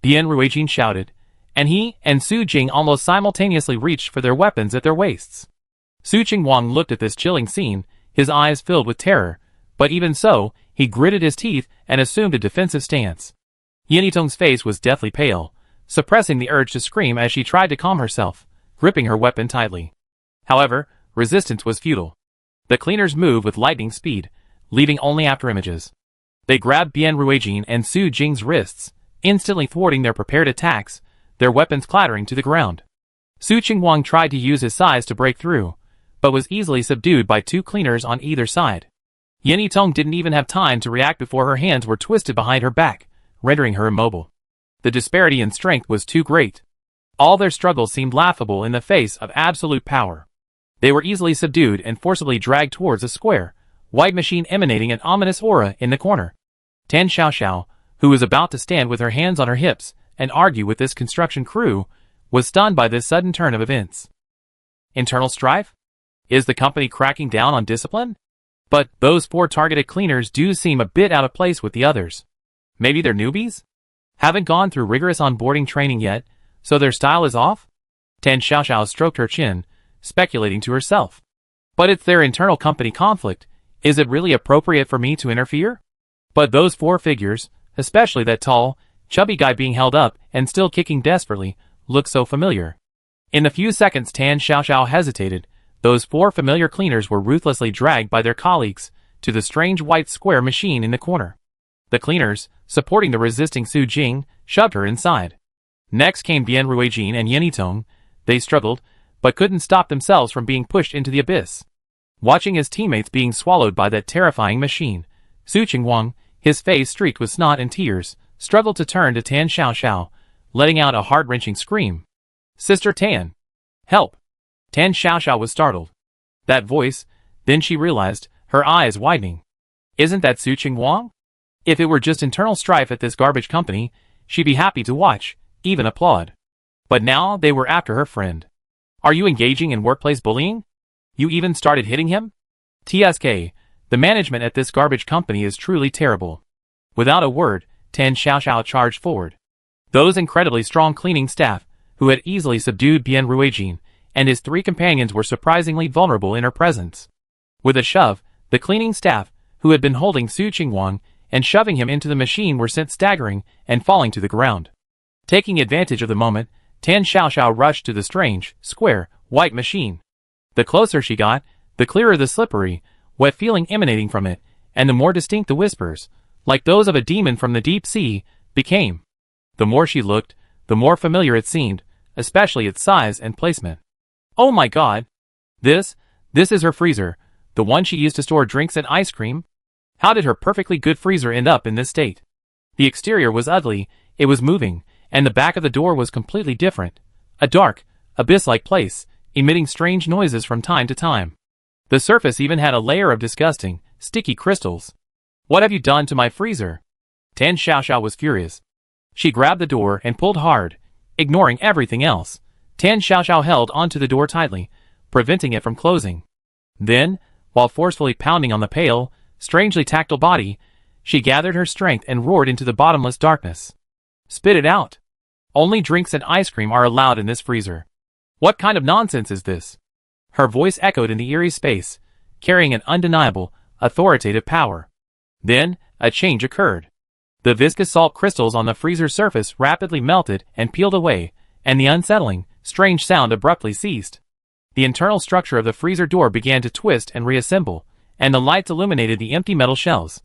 A: Bien Ruijin shouted, and he and Su Jing almost simultaneously reached for their weapons at their waists. Su Qingwang looked at this chilling scene, his eyes filled with terror, but even so, he gritted his teeth and assumed a defensive stance. Yanitong's face was deathly pale, suppressing the urge to scream as she tried to calm herself, gripping her weapon tightly. However, resistance was futile. The cleaners moved with lightning speed, leaving only afterimages. They grabbed Bien Ruijin and Su Jing's wrists, instantly thwarting their prepared attacks, their weapons clattering to the ground. Su Qingwang tried to use his size to break through, but was easily subdued by 2 cleaners on either side. Yanitong didn't even have time to react before her hands were twisted behind her back, rendering her immobile. The disparity in strength was too great. All their struggles seemed laughable in the face of absolute power. They were easily subdued and forcibly dragged towards a square, white machine emanating an ominous aura in the corner. Tan Xiaoxiao, who was about to stand with her hands on her hips and argue with this construction crew, was stunned by this sudden turn of events. Internal strife? Is the company cracking down on discipline? But those 4 targeted cleaners do seem a bit out of place with the others. Maybe they're newbies? Haven't gone through rigorous onboarding training yet, so their style is off? Tan Xiaoxiao stroked her chin, speculating to herself. But it's their internal company conflict. Is it really appropriate for me to interfere? But those 4 figures, especially that tall, chubby guy being held up and still kicking desperately, look so familiar. In the few seconds Tan Xiaoxiao hesitated, those 4 familiar cleaners were ruthlessly dragged by their colleagues to the strange white square machine in the corner. The cleaners, supporting the resisting Su Jing, shoved her inside. Next came Bien Ruijin and Yanitong. They struggled, but couldn't stop themselves from being pushed into the abyss. Watching his teammates being swallowed by that terrifying machine, Su Qingwang, his face streaked with snot and tears, struggled to turn to Tan Xiaoxiao, letting out a heart-wrenching scream. Sister Tan! Help! Tan Xiaoxiao was startled. That voice, then she realized, her eyes widening. Isn't that Su Qingwang? If it were just internal strife at this garbage company, she'd be happy to watch, even applaud. But now they were after her friend. Are you engaging in workplace bullying? You even started hitting him? TSK, the management at this garbage company is truly terrible. Without a word, Tan Xiaoxiao charged forward. Those incredibly strong cleaning staff, who had easily subdued Bien Ruijin, and his 3 companions were surprisingly vulnerable in her presence. With a shove, the cleaning staff, who had been holding Su Qingwang and shoving him into the machine were sent staggering and falling to the ground. Taking advantage of the moment, Tan Xiaoxiao rushed to the strange, square, white machine. The closer she got, the clearer the slippery, wet feeling emanating from it, and the more distinct the whispers, like those of a demon from the deep sea, became. The more she looked, the more familiar it seemed, especially its size and placement. Oh my god! This is her freezer, the one she used to store drinks and ice cream? How did her perfectly good freezer end up in this state? The exterior was ugly, it was moving, and the back of the door was completely different. A dark, abyss-like place, emitting strange noises from time to time. The surface even had a layer of disgusting, sticky crystals. What have you done to my freezer? Tan Xiaoxiao was furious. She grabbed the door and pulled hard, ignoring everything else. Tan Xiaoxiao held onto the door tightly, preventing it from closing. Then, while forcefully pounding on the pale, strangely tactile body, she gathered her strength and roared into the bottomless darkness. Spit it out. Only drinks and ice cream are allowed in this freezer. What kind of nonsense is this? Her voice echoed in the eerie space, carrying an undeniable, authoritative power. Then, a change occurred. The viscous salt crystals on the freezer surface rapidly melted and peeled away, and the unsettling, strange sound abruptly ceased. The internal structure of the freezer door began to twist and reassemble, and the lights illuminated the empty metal shells.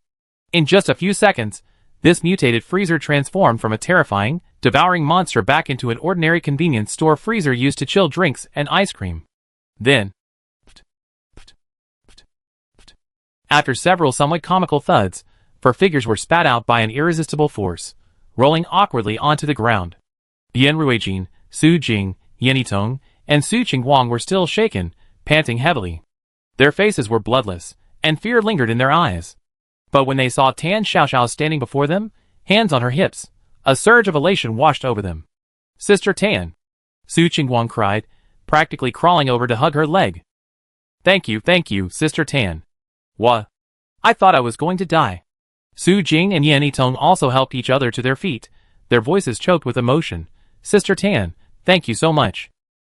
A: In just a few seconds, this mutated freezer transformed from a terrifying, devouring monster back into an ordinary convenience store freezer used to chill drinks and ice cream. Then, after several somewhat comical thuds, 4 figures were spat out by an irresistible force, rolling awkwardly onto the ground. Bien Ruijin, Su Jing, Yanitong, and Su Qingwang were still shaken, panting heavily. Their faces were bloodless, and fear lingered in their eyes. But when they saw Tan Xiaoxiao standing before them, hands on her hips, a surge of elation washed over them. "Sister Tan!" Su Qingguang cried, practically crawling over to hug her leg. Thank you, Sister Tan." "What? I thought I was going to die." Su Jing and Yan Yitong also helped each other to their feet, their voices choked with emotion. "Sister Tan, thank you so much."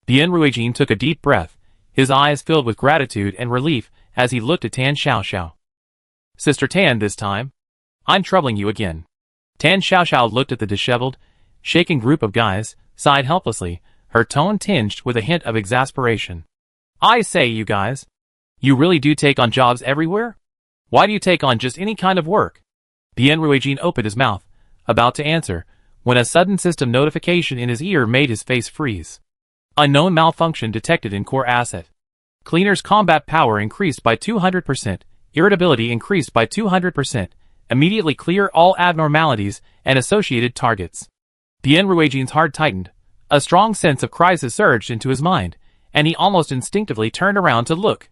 A: Bian Ruijin took a deep breath, his eyes filled with gratitude and relief as he looked at Tan Xiaoxiao. "Sister Tan this time? I'm troubling you again." Tan Xiaoxiao looked at the disheveled, shaking group of guys, sighed helplessly, her tone tinged with a hint of exasperation. "I say, you guys, you really do take on jobs everywhere? Why do you take on just any kind of work?" Bian Ruijin opened his mouth, about to answer, when a sudden system notification in his ear made his face freeze. Unknown malfunction detected in core asset. Cleaner's combat power increased by 200%, irritability increased by 200%, immediately clear all abnormalities and associated targets. Bian Ruijin's heart tightened, a strong sense of crisis surged into his mind, and he almost instinctively turned around to look.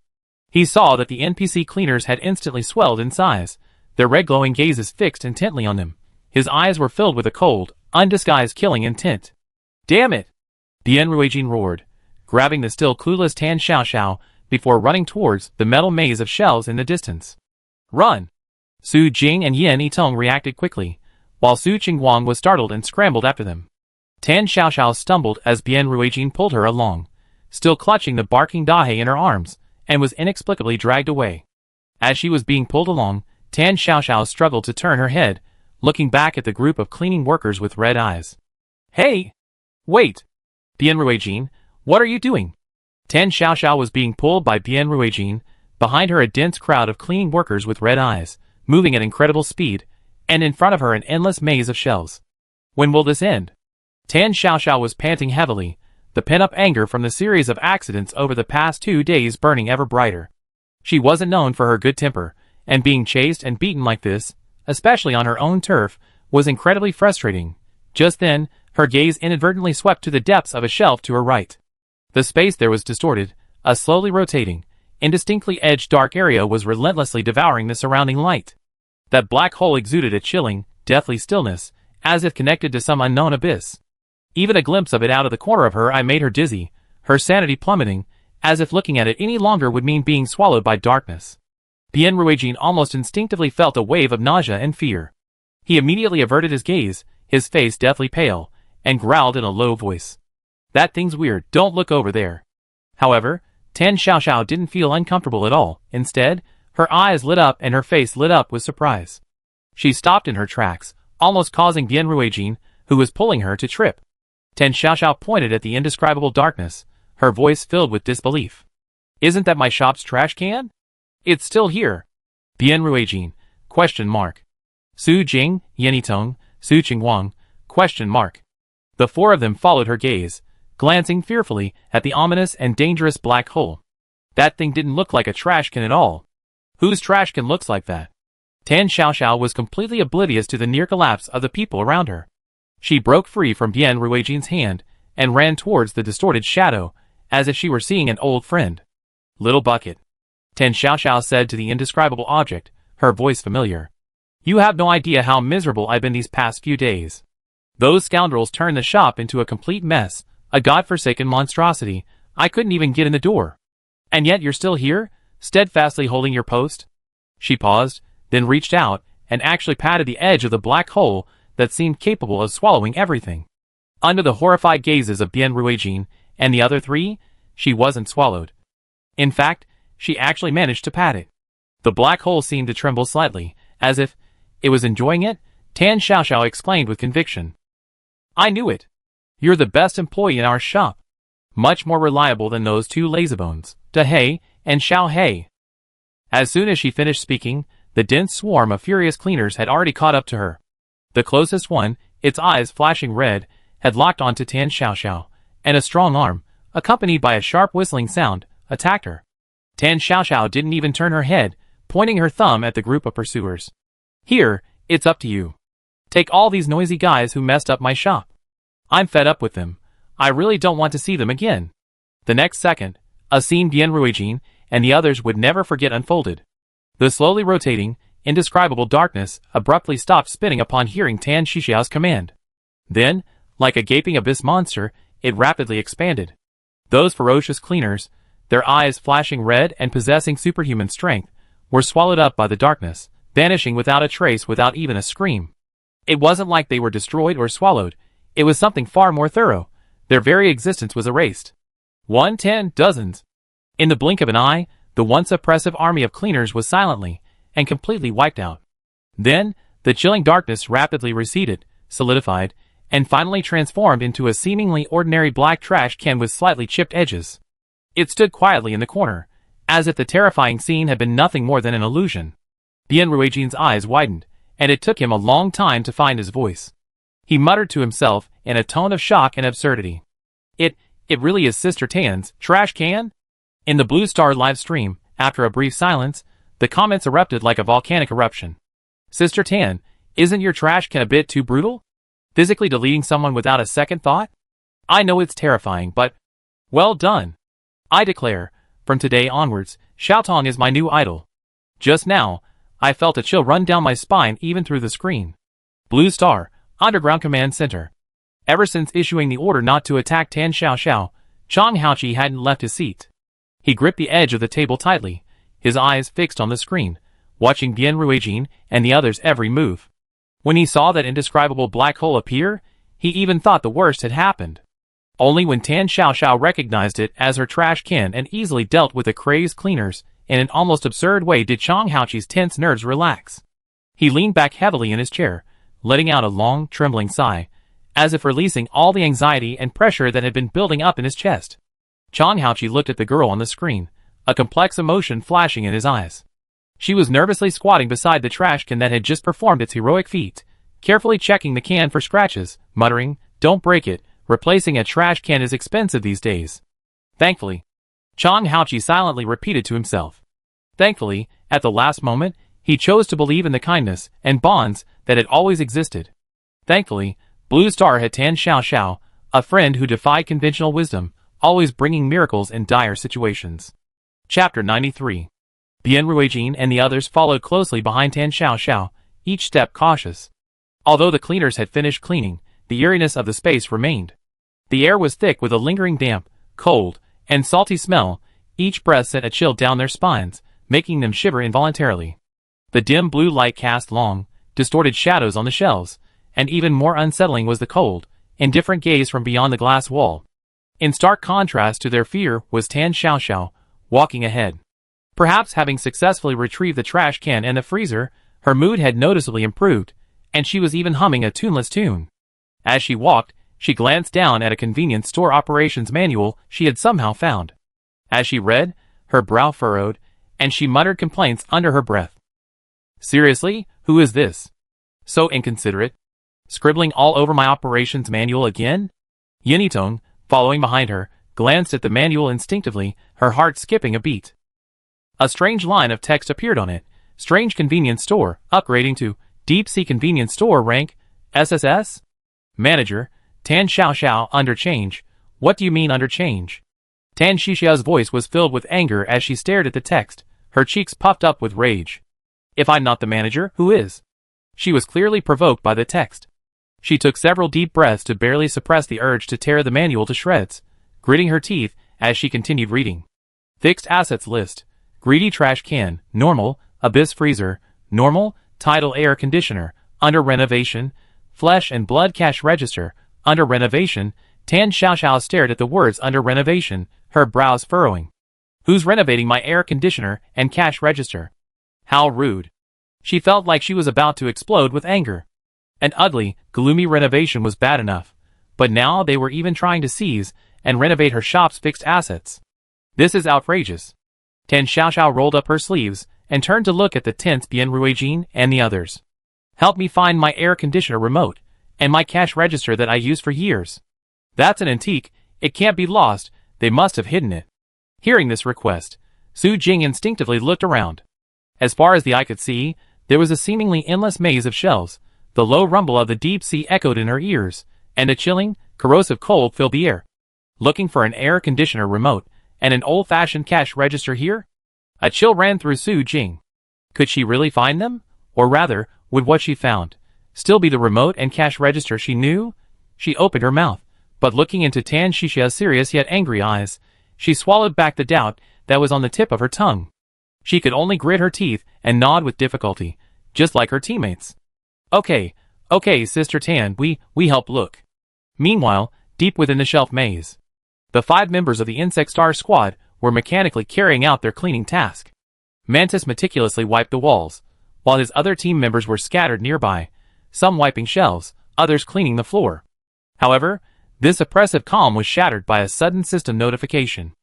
A: He saw that the NPC cleaners had instantly swelled in size, their red glowing gazes fixed intently on him. His eyes were filled with a cold, undisguised killing intent. "Damn it!" Bian Ruijin roared, grabbing the still clueless Tan Xiaoxiao before running towards the metal maze of shells in the distance. "Run!" Su Jing and Yan Yitong reacted quickly, while Su Qingguang was startled and scrambled after them. Tan Xiaoxiao stumbled as Bian Ruijin pulled her along, still clutching the barking dahe in her arms, and was inexplicably dragged away. As she was being pulled along, Tan Xiaoxiao struggled to turn her head, looking back at the group of cleaning workers with red eyes. "Hey! Wait! Bian Ruijin, what are you doing?" Tan Xiaoxiao was being pulled by Bian Ruijin, behind her a dense crowd of cleaning workers with red eyes, moving at incredible speed, and in front of her an endless maze of shells. When will this end? Tan Xiaoxiao was panting heavily, the pent-up anger from the series of accidents over the past 2 days burning ever brighter. She wasn't known for her good temper, and being chased and beaten like this, especially on her own turf, was incredibly frustrating. Just then, her gaze inadvertently swept to the depths of a shelf to her right. The space there was distorted, a slowly rotating, indistinctly edged dark area was relentlessly devouring the surrounding light. That black hole exuded a chilling, deathly stillness, as if connected to some unknown abyss. Even a glimpse of it out of the corner of her eye made her dizzy, her sanity plummeting, as if looking at it any longer would mean being swallowed by darkness. Bian Ruijin almost instinctively felt a wave of nausea and fear. He immediately averted his gaze, his face deathly pale, and growled in a low voice. "That thing's weird, don't look over there." However, Tan Xiaoxiao didn't feel uncomfortable at all. Instead, her eyes lit up and her face lit up with surprise. She stopped in her tracks, almost causing Bian Ruijin, who was pulling her, to trip. Tan Xiaoxiao pointed at the indescribable darkness, her voice filled with disbelief. "Isn't that my shop's trash can? It's still here." Bian Ruijin, ? Su Jing, Yan Yitong, Su Qingguang, ? The four of them followed her gaze, glancing fearfully at the ominous and dangerous black hole. That thing didn't look like a trash can at all. Whose trash can looks like that? Tan Xiaoxiao was completely oblivious to the near collapse of the people around her. She broke free from Bian Ruijin's hand and ran towards the distorted shadow, as if she were seeing an old friend. "Little bucket," Tan Xiaoxiao said to the indescribable object, her voice familiar. "You have no idea how miserable I've been these past few days. Those scoundrels turned the shop into a complete mess, a godforsaken monstrosity. I couldn't even get in the door. And yet you're still here, steadfastly holding your post?" She paused, then reached out, and actually patted the edge of the black hole that seemed capable of swallowing everything. Under the horrified gazes of Bian Ruijin and the other three, she wasn't swallowed. In fact, she actually managed to pat it. The black hole seemed to tremble slightly, as if it was enjoying it. Tan Xiaoxiao exclaimed with conviction. "I knew it. You're the best employee in our shop. Much more reliable than those two lazybones, Dahe and Xiaohe." As soon as she finished speaking, the dense swarm of furious cleaners had already caught up to her. The closest one, its eyes flashing red, had locked onto Tan Xiaoxiao, and a strong arm, accompanied by a sharp whistling sound, attacked her. Tan Xiaoxiao didn't even turn her head, pointing her thumb at the group of pursuers. "Here, it's up to you. Take all these noisy guys who messed up my shop. I'm fed up with them. I really don't want to see them again." The next second, A scene Bien Ruijin and the others would never forget unfolded. The slowly rotating, indescribable darkness abruptly stopped spinning upon hearing Tan Xiao's command. Then, like a gaping abyss monster, it rapidly expanded. Those ferocious cleaners, their eyes flashing red and possessing superhuman strength, were swallowed up by the darkness, vanishing without a trace, without even a scream. It wasn't like they were destroyed or swallowed. It was something far more thorough. Their very existence was erased. 110 dozens. In the blink of an eye, the once oppressive army of cleaners was silently and completely wiped out. Then, the chilling darkness rapidly receded, solidified, and finally transformed into a seemingly ordinary black trash can with slightly chipped edges. It stood quietly in the corner, as if the terrifying scene had been nothing more than an illusion. Bien Ruijin's eyes widened, and it took him a long time to find his voice. He muttered to himself in a tone of shock and absurdity. It really is Sister Tan's trash can? In the Blue Star live stream, after a brief silence, the comments erupted like a volcanic eruption. Sister Tan, isn't your trash can a bit too brutal? Physically deleting someone without a second thought? I know it's terrifying, but well done. I declare, from today onwards, Xiaotong is my new idol. Just now, I felt a chill run down my spine even through the screen. Blue Star, Underground Command Center. Ever since issuing the order not to attack Tan Xiao, Chang Haoqi hadn't left his seat. He gripped the edge of the table tightly, his eyes fixed on the screen, watching Bien Ruijin and the others' every move. When he saw that indescribable black hole appear, he even thought the worst had happened. Only when Tan Xiao recognized it as her trash can and easily dealt with the crazed cleaners in an almost absurd way did Chang Haoqi's tense nerves relax. He leaned back heavily in his chair, letting out a long, trembling sigh, as if releasing all the anxiety and pressure that had been building up in his chest. Chang Haoqi looked at the girl on the screen, a complex emotion flashing in his eyes. She was nervously squatting beside the trash can that had just performed its heroic feat, carefully checking the can for scratches, muttering, "Don't break it, replacing a trash can is expensive these days." Thankfully. Chang Haoqi silently repeated to himself. Thankfully, at the last moment, he chose to believe in the kindness and bonds that had always existed. Thankfully, Blue Star had Tan Xiao, a friend who defied conventional wisdom, always bringing miracles in dire situations. Chapter 93. Bien Ruijin and the others followed closely behind Tan Xiao, each step cautious. Although the cleaners had finished cleaning, the eeriness of the space remained. The air was thick with a lingering damp, cold, and salty smell. Each breath sent a chill down their spines, making them shiver involuntarily. The dim blue light cast long, distorted shadows on the shelves, and even more unsettling was the cold, indifferent gaze from beyond the glass wall. In stark contrast to their fear was Tan Xiao, walking ahead. Perhaps having successfully retrieved the trash can and the freezer, her mood had noticeably improved, and she was even humming a tuneless tune. As she walked, she glanced down at a convenience store operations manual she had somehow found. As she read, her brow furrowed, and she muttered complaints under her breath. Seriously, who is this? So inconsiderate. Scribbling all over my operations manual again? Yinitong, following behind her, glanced at the manual instinctively, her heart skipping a beat. A strange line of text appeared on it. Strange convenience store, upgrading to Deep Sea Convenience Store rank, SSS? Manager, Tan Xiao, under change. What do you mean under change? Tan Xiao's voice was filled with anger as she stared at the text, her cheeks puffed up with rage. If I'm not the manager, who is? She was clearly provoked by the text. She took several deep breaths to barely suppress the urge to tear the manual to shreds, gritting her teeth as she continued reading. Fixed assets list. Greedy trash can, normal, abyss freezer, normal, tidal air conditioner, under renovation, flesh and blood cash register, under renovation. Tan Xiao stared at the words under renovation, her brows furrowing. Who's renovating my air conditioner and cash register? How rude. She felt like she was about to explode with anger. An ugly, gloomy renovation was bad enough, but now they were even trying to seize and renovate her shop's fixed assets. This is outrageous. Tan Xiao rolled up her sleeves and turned to look at the tense Bien Ruijin and the others. Help me find my air conditioner remote and my cash register that I used for years. That's an antique, it can't be lost, they must have hidden it. Hearing this request, Su Jing instinctively looked around. As far as the eye could see, there was a seemingly endless maze of shelves. The low rumble of the deep sea echoed in her ears, and a chilling, corrosive cold filled the air. Looking for an air conditioner remote And an old-fashioned cash register here? A chill ran through Su Jing. Could she really find them? Or rather, would what she found still be the remote and cash register she knew? She opened her mouth, but looking into Tan Shishia's serious yet angry eyes, she swallowed back the doubt that was on the tip of her tongue. She could only grit her teeth and nod with difficulty, just like her teammates. Okay, Sister Tan, we help look. Meanwhile, deep within the shelf maze, the 5 members of the Insect Star Squad were mechanically carrying out their cleaning task. Mantis meticulously wiped the walls, while his other team members were scattered nearby, some wiping shelves, others cleaning the floor. However, this oppressive calm was shattered by a sudden system notification.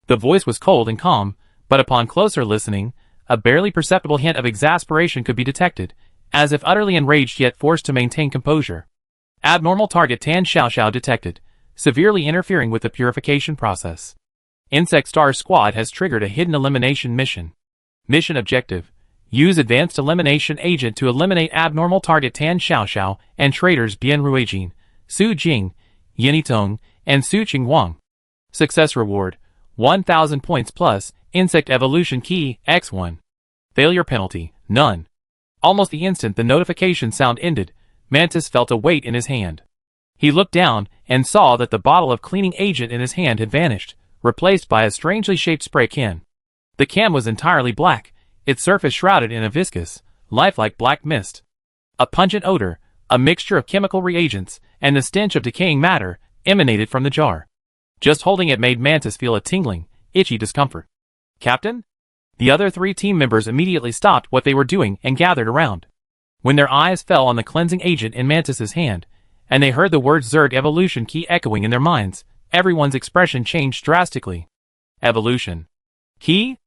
A: The voice was cold and calm, but upon closer listening, a barely perceptible hint of exasperation could be detected, as if utterly enraged yet forced to maintain composure. Abnormal target Tan Xiaoxiao detected, severely interfering with the purification process. Insect Star Squad has triggered a hidden elimination mission. Mission objective: use advanced elimination agent to eliminate abnormal target Tan Xiaoxiao and traitors Bian Ruijin, Su Jing, Yinitong, and Su Qingwang. Success reward: 1,000 points plus Insect Evolution Key X1. Failure penalty: none. Almost the instant the notification sound ended, Mantis felt a weight in his hand. He looked down and saw that the bottle of cleaning agent in his hand had vanished, replaced by a strangely shaped spray can. The can was entirely black, its surface shrouded in a viscous, lifelike black mist. A pungent odor, a mixture of chemical reagents, and the stench of decaying matter, emanated from the jar. Just holding it made Mantis feel a tingling, itchy discomfort. Captain? The other 3 team members immediately stopped what they were doing and gathered around. When their eyes fell on the cleansing agent in Mantis's hand, and they heard the words Zerg Evolution Key echoing in their minds, everyone's expression changed drastically. Evolution Key?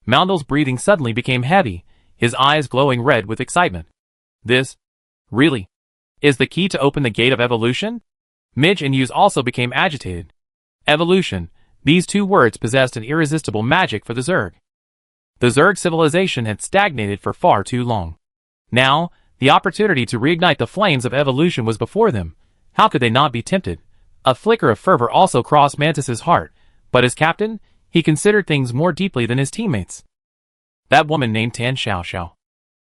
A: Moundle's breathing suddenly became heavy, his eyes glowing red with excitement. This, really, is the key to open the gate of evolution? Midge and Yuz also became agitated. Evolution, these 2 words possessed an irresistible magic for the Zerg. The Zerg civilization had stagnated for far too long. Now, the opportunity to reignite the flames of evolution was before them. How could they not be tempted? A flicker of fervor also crossed Mantis's heart, but as captain, he considered things more deeply than his teammates. That woman named Tan Xiaoxiao.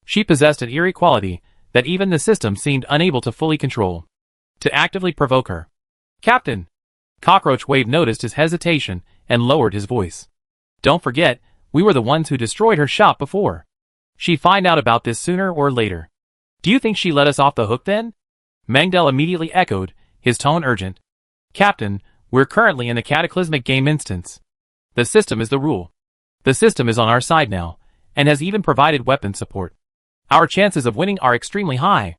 A: She possessed an eerie quality that even the system seemed unable to fully control. To actively provoke her. Captain! Cockroach Wave noticed his hesitation and lowered his voice. Don't forget, we were the ones who destroyed her shop before. She'd find out about this sooner or later. Do you think she let us off the hook then? Mangdell immediately echoed, his tone urgent. Captain, we're currently in the cataclysmic game instance. The system is the rule. The system is on our side now, and has even provided weapon support. Our chances of winning are extremely high.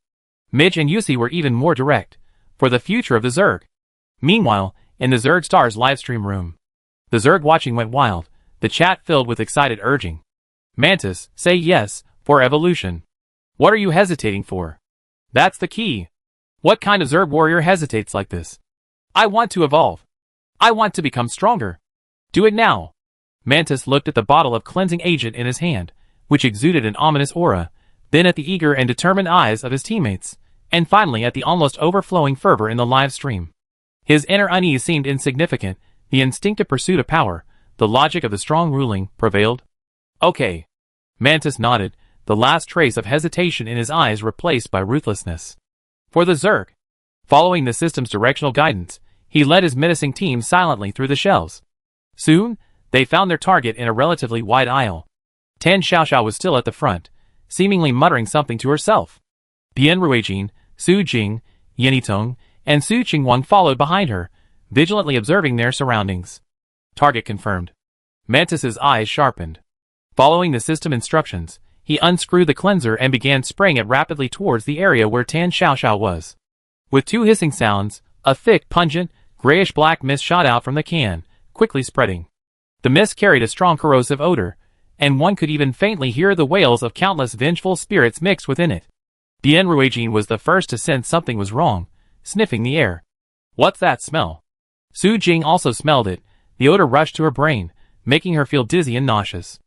A: Midge and Yusi were even more direct, for the future of the Zerg. Meanwhile, in the Zerg Stars livestream room, the Zerg watching went wild, the chat filled with excited urging. Mantis, say yes, for evolution. What are you hesitating for? That's the key. What kind of Zerg warrior hesitates like this? I want to evolve. I want to become stronger. Do it now. Mantis looked at the bottle of cleansing agent in his hand, which exuded an ominous aura, then at the eager and determined eyes of his teammates, and finally at the almost overflowing fervor in the live stream. His inner unease seemed insignificant, the instinctive pursuit of power, the logic of the strong ruling, prevailed. Okay. Mantis nodded, the last trace of hesitation in his eyes replaced by ruthlessness. For the Zerg. Following the system's directional guidance, he led his menacing team silently through the shelves. Soon, they found their target in a relatively wide aisle. Tan Xiaoxiao was still at the front, seemingly muttering something to herself. Bian Ruijin, Su Jing, Yinitong, and Su Qingwang followed behind her, vigilantly observing their surroundings. Target confirmed. Mantis's eyes sharpened. Following the system instructions, he unscrewed the cleanser and began spraying it rapidly towards the area where Tan Xiaoxiao was. With 2 hissing sounds, a thick, pungent, grayish-black mist shot out from the can, quickly spreading. The mist carried a strong corrosive odor, and one could even faintly hear the wails of countless vengeful spirits mixed within it. Bian Ruijin was the first to sense something was wrong, sniffing the air. What's that smell? Su Jing also smelled it, the odor rushed to her brain, making her feel dizzy and nauseous.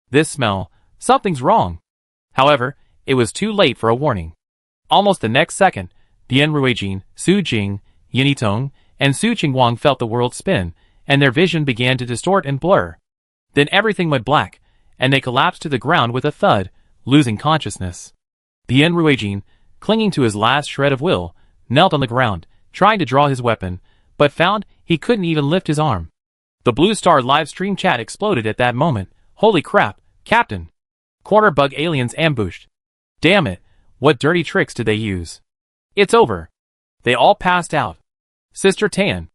A: This smell, something's wrong. However, it was too late for a warning. Almost the next second, Bian Ruijin, Su Jing, Yinitong, and Su Qingwang felt the world spin, and their vision began to distort and blur. Then everything went black, and they collapsed to the ground with a thud, losing consciousness. Bien Ruijin, clinging to his last shred of will, knelt on the ground, trying to draw his weapon, but found he couldn't even lift his arm. The Blue Star live stream chat exploded at that moment. Holy crap, Captain! Corner bug aliens ambushed. Damn it, what dirty tricks did they use? It's over. They all passed out. Sister Tan.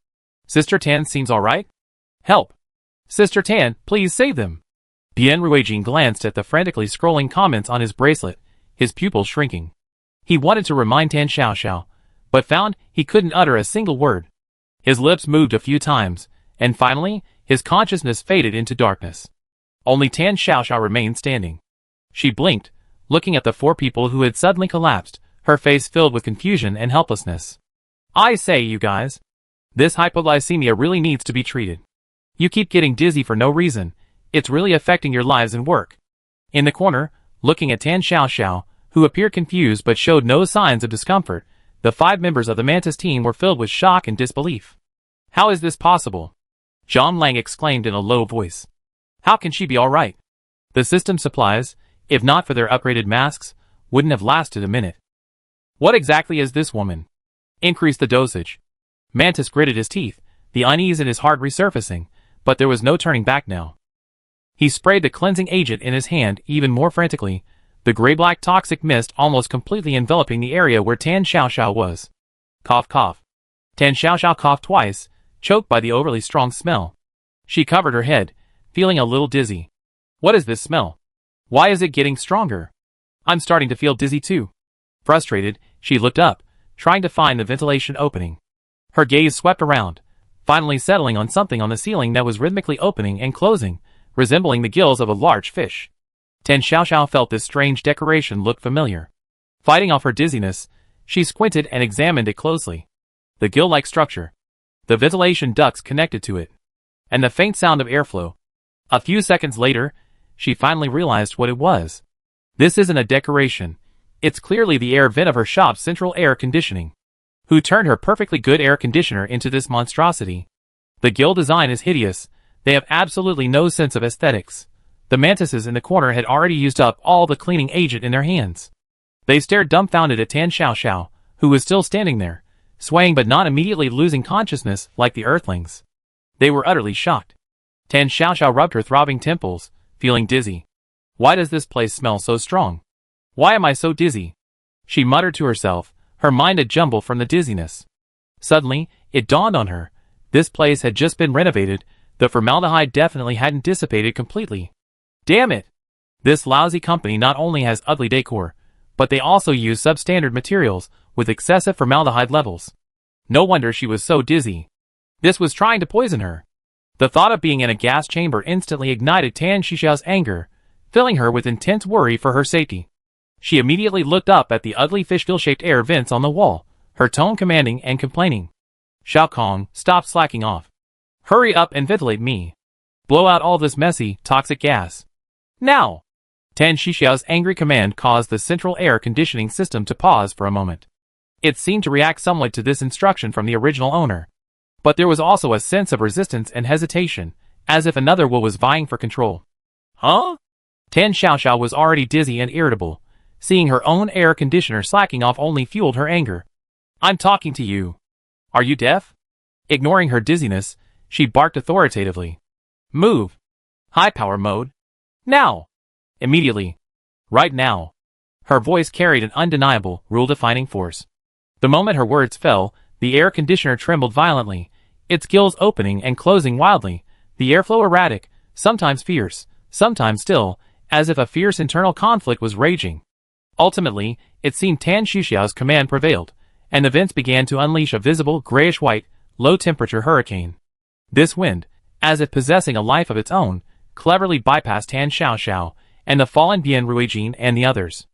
A: Sister Tan seems alright? Help! Sister Tan, please save them! Bien Ruijin glanced at the frantically scrolling comments on his bracelet, his pupils shrinking. He wanted to remind Tan Xiaoxiao, but found he couldn't utter a single word. His lips moved a few times, and finally, his consciousness faded into darkness. Only Tan Xiaoxiao remained standing. She blinked, looking at the 4 people who had suddenly collapsed, her face filled with confusion and helplessness. I say, you guys. This hypoglycemia really needs to be treated. You keep getting dizzy for no reason. It's really affecting your lives and work. In the corner, looking at Tan Xiaoxiao, who appeared confused but showed no signs of discomfort, the 5 members of the Mantis team were filled with shock and disbelief. How is this possible? Zhang Lang exclaimed in a low voice. How can she be alright? The system supplies, if not for their upgraded masks, wouldn't have lasted a minute. What exactly is this woman? Increase the dosage. Mantis gritted his teeth, the unease in his heart resurfacing, but there was no turning back now. He sprayed the cleansing agent in his hand even more frantically, the gray-black toxic mist almost completely enveloping the area where Tan Xiaoxiao was. Cough cough. Tan Xiaoxiao coughed twice, choked by the overly strong smell. She covered her head, feeling a little dizzy. What is this smell? Why is it getting stronger? I'm starting to feel dizzy too. Frustrated, she looked up, trying to find the ventilation opening. Her gaze swept around, finally settling on something on the ceiling that was rhythmically opening and closing, resembling the gills of a large fish. Tan Xiaoxiao felt this strange decoration look familiar. Fighting off her dizziness, she squinted and examined it closely. The gill-like structure. The ventilation ducts connected to it. And the faint sound of airflow. A few seconds later, she finally realized what it was. This isn't a decoration. It's clearly the air vent of her shop's central air conditioning. Who turned her perfectly good air conditioner into this monstrosity? The gill design is hideous. They have absolutely no sense of aesthetics. The mantises in the corner had already used up all the cleaning agent in their hands. They stared dumbfounded at Tan Xiaoxiao, who was still standing there, swaying but not immediately losing consciousness like the Earthlings. They were utterly shocked. Tan Xiaoxiao rubbed her throbbing temples, feeling dizzy. Why does this place smell so strong? Why am I so dizzy? She muttered to herself, her mind a jumble from the dizziness. Suddenly, it dawned on her. This place had just been renovated. The formaldehyde definitely hadn't dissipated completely. Damn it! This lousy company not only has ugly decor, but they also use substandard materials with excessive formaldehyde levels. No wonder she was so dizzy. This was trying to poison her. The thought of being in a gas chamber instantly ignited Tan Xiaoxiao's anger, filling her with intense worry for her safety. She immediately looked up at the ugly fishgill-shaped air vents on the wall, her tone commanding and complaining. Xiao Kong, stop slacking off. Hurry up and ventilate me. Blow out all this messy, toxic gas. Now! Tan Xiaoxiao's angry command caused the central air conditioning system to pause for a moment. It seemed to react somewhat to this instruction from the original owner. But there was also a sense of resistance and hesitation, as if another will was vying for control. Huh? Tan Xiaoxiao was already dizzy and irritable. Seeing her own air conditioner slacking off only fueled her anger. I'm talking to you. Are you deaf? Ignoring her dizziness, she barked authoritatively. Move. High power mode. Now. Immediately. Right now. Her voice carried an undeniable, rule-defining force. The moment her words fell, the air conditioner trembled violently, its gills opening and closing wildly, the airflow erratic, sometimes fierce, sometimes still, as if a fierce internal conflict was raging. Ultimately, it seemed Tan Xiaoxiao's command prevailed, and the vents began to unleash a visible grayish-white, low-temperature hurricane. This wind, as if possessing a life of its own, cleverly bypassed Tan Xiaoxiao and the fallen Bien Ruijin and the others.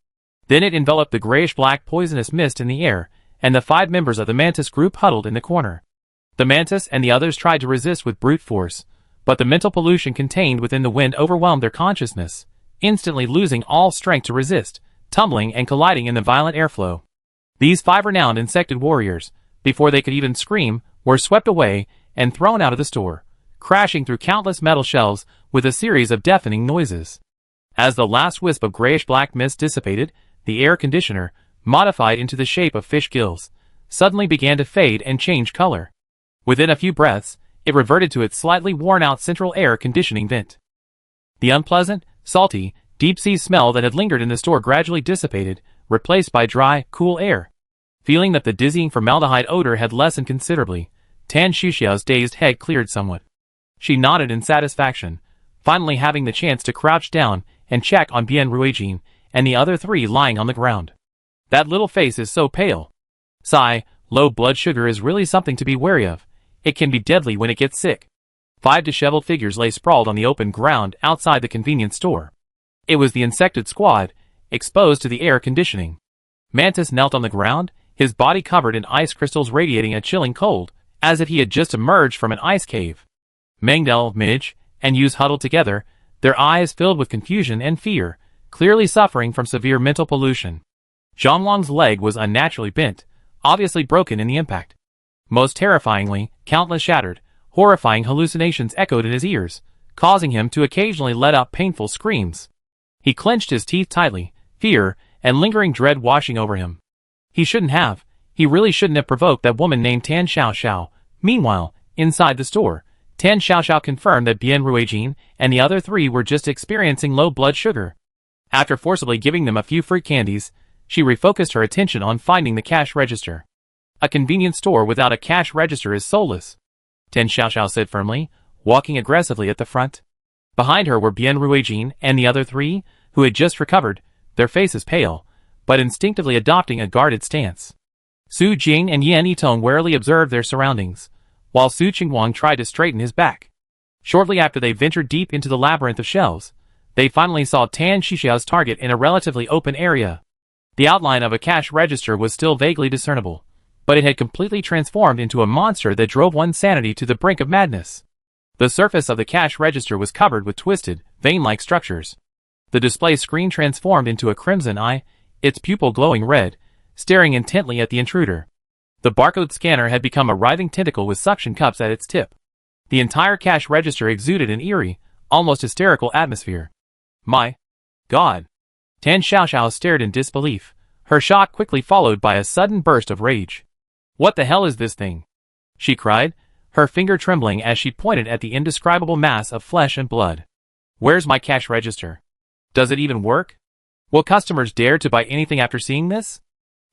A: Then it enveloped the grayish-black poisonous mist in the air, and the 5 members of the Mantis group huddled in the corner. The Mantis and the others tried to resist with brute force, but the mental pollution contained within the wind overwhelmed their consciousness, instantly losing all strength to resist, tumbling and colliding in the violent airflow. These 5 renowned insected warriors, before they could even scream, were swept away and thrown out of the store, crashing through countless metal shelves with a series of deafening noises. As the last wisp of grayish-black mist dissipated, the air conditioner, modified into the shape of fish gills, suddenly began to fade and change color. Within a few breaths, it reverted to its slightly worn-out central air conditioning vent. The unpleasant, salty, deep-sea smell that had lingered in the store gradually dissipated, replaced by dry, cool air. Feeling that the dizzying formaldehyde odor had lessened considerably, Tan Shuxiao's dazed head cleared somewhat. She nodded in satisfaction, finally having the chance to crouch down and check on Bian Ruijin and the other three lying on the ground. That little face is so pale. Sigh, low blood sugar is really something to be wary of. It can be deadly when it gets sick. 5 disheveled figures lay sprawled on the open ground outside the convenience store. It was the insected squad, exposed to the air conditioning. Mantis knelt on the ground, his body covered in ice crystals radiating a chilling cold, as if he had just emerged from an ice cave. Mengdel, Midge, and Yuz huddled together, their eyes filled with confusion and fear, clearly suffering from severe mental pollution. Zhonglong's leg was unnaturally bent, obviously broken in the impact. Most terrifyingly, countless shattered, horrifying hallucinations echoed in his ears, causing him to occasionally let out painful screams. He clenched his teeth tightly, fear and lingering dread washing over him. He really shouldn't have provoked that woman named Tan Xiaoxiao. Meanwhile, inside the store, Tan Xiaoxiao confirmed that Bian Ruijin and the other three were just experiencing low blood sugar. After forcibly giving them a few free candies, she refocused her attention on finding the cash register. A convenience store without a cash register is soulless, Tan Xiaoxiao said firmly, walking aggressively at the front. Behind her were Bian Ruijin and the other three, who had just recovered, their faces pale, but instinctively adopting a guarded stance. Su Jing and Yan Yitong warily observed their surroundings, while Su Qingguang tried to straighten his back. Shortly after they ventured deep into the labyrinth of shelves, they finally saw Tan Shuxiao's target in a relatively open area. The outline of a cash register was still vaguely discernible, but it had completely transformed into a monster that drove one's sanity to the brink of madness. The surface of the cash register was covered with twisted, vein-like structures. The display screen transformed into a crimson eye, its pupil glowing red, staring intently at the intruder. The barcode scanner had become a writhing tentacle with suction cups at its tip. The entire cash register exuded an eerie, almost hysterical atmosphere. My God! Tan Xiaoxiao stared in disbelief, her shock quickly followed by a sudden burst of rage. What the hell is this thing? She cried, her finger trembling as she pointed at the indescribable mass of flesh and blood. Where's my cash register? Does it even work? Will customers dare to buy anything after seeing this?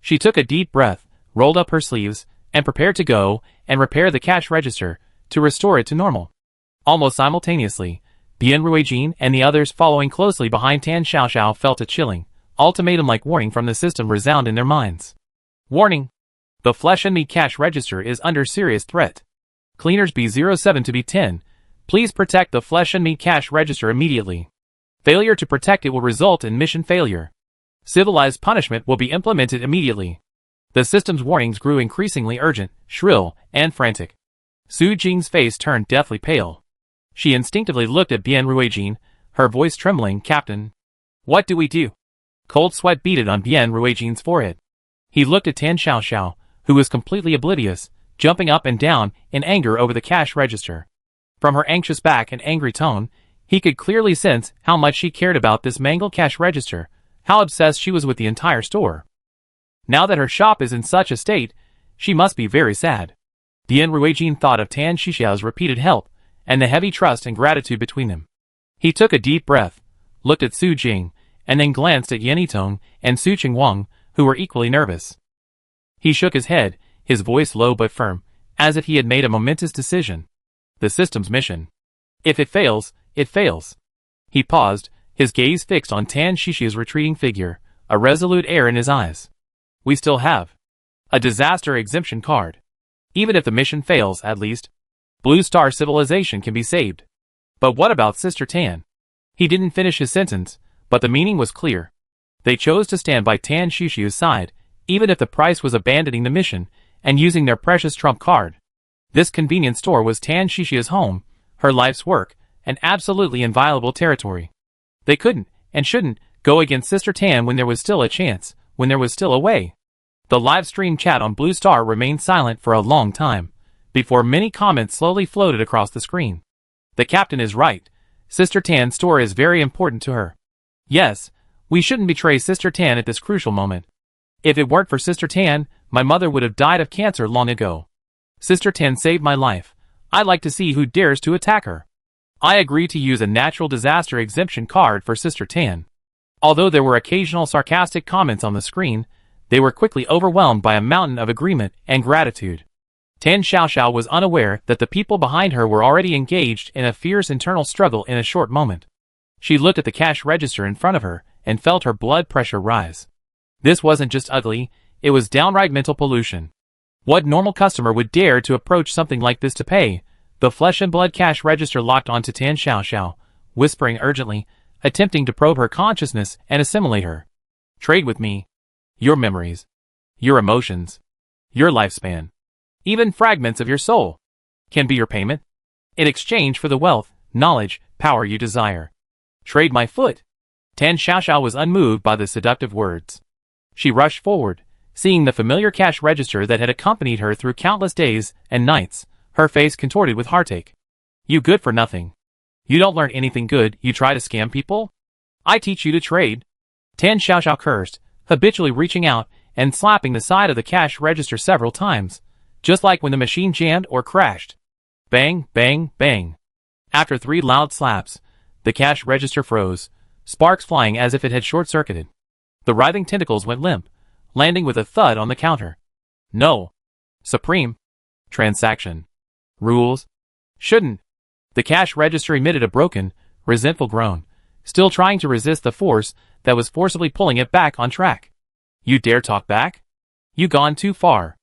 A: She took a deep breath, rolled up her sleeves, and prepared to go and repair the cash register, to restore it to normal. Almost simultaneously, Bian Ruijin and the others following closely behind Tan Xiaoxiao felt a chilling, ultimatum-like warning from the system resound in their minds. Warning! The Flesh and Meat cash register is under serious threat. Cleaners B07 to B10, please protect the Flesh and Meat cash register immediately. Failure to protect it will result in mission failure. Civilized punishment will be implemented immediately. The system's warnings grew increasingly urgent, shrill, and frantic. Su Jing's face turned deathly pale. She instinctively looked at Bian Ruijin, her voice trembling. Captain. What do we do? Cold sweat beaded on Bian Ruijin's forehead. He looked at Tan Xiaoxiao, who was completely oblivious, jumping up and down in anger over the cash register. From her anxious back and angry tone, he could clearly sense how much she cared about this mangled cash register, how obsessed she was with the entire store. Now that her shop is in such a state, she must be very sad. Bian Ruijin thought of Tan Shuxiao's repeated help, and the heavy trust and gratitude between them. He took a deep breath, looked at Su Jing, and then glanced at Yan Yitong and Su Qingguang, who were equally nervous. He shook his head, his voice low but firm, as if he had made a momentous decision. The system's mission. If it fails, it fails. He paused, his gaze fixed on Tan Shuxiao's retreating figure, a resolute air in his eyes. We still have a disaster exemption card. Even if the mission fails, at least, Blue Star civilization can be saved. But what about Sister Tan? He didn't finish his sentence, but the meaning was clear. They chose to stand by Tan Shuxiao's side, even if the price was abandoning the mission and using their precious trump card. This convenience store was Tan Shuxiao's home, her life's work, an absolutely inviolable territory. They couldn't, and shouldn't, go against Sister Tan when there was still a chance, when there was still a way. The live stream chat on Blue Star remained silent for a long time, before many comments slowly floated across the screen. The captain is right. Sister Tan's store is very important to her. Yes, we shouldn't betray Sister Tan at this crucial moment. If it weren't for Sister Tan, my mother would have died of cancer long ago. Sister Tan saved my life. I'd like to see who dares to attack her. I agree to use a natural disaster exemption card for Sister Tan. Although there were occasional sarcastic comments on the screen, they were quickly overwhelmed by a mountain of agreement and gratitude. Tan Xiaoxiao was unaware that the people behind her were already engaged in a fierce internal struggle in a short moment. She looked at the cash register in front of her and felt her blood pressure rise. This wasn't just ugly, it was downright mental pollution. What normal customer would dare to approach something like this to pay? The flesh and blood cash register locked onto Tan Xiaoxiao, whispering urgently, attempting to probe her consciousness and assimilate her. Trade with me. Your memories. Your emotions. Your lifespan. Even fragments of your soul can be your payment in exchange for the wealth, knowledge, power you desire. Trade my foot. Tan Xiaoxiao was unmoved by the seductive words. She rushed forward, seeing the familiar cash register that had accompanied her through countless days and nights, her face contorted with heartache. You good for nothing. You don't learn anything good, you try to scam people? I teach you to trade. Tan Xiaoxiao cursed, habitually reaching out and slapping the side of the cash register several times, just like when the machine jammed or crashed. Bang, bang, bang. After 3 loud slaps, the cash register froze, sparks flying as if it had short-circuited. The writhing tentacles went limp, landing with a thud on the counter. No. Supreme. Transaction. Rules. Shouldn't. The cash register emitted a broken, resentful groan, still trying to resist the force that was forcibly pulling it back on track. You dare talk back? You gone too far.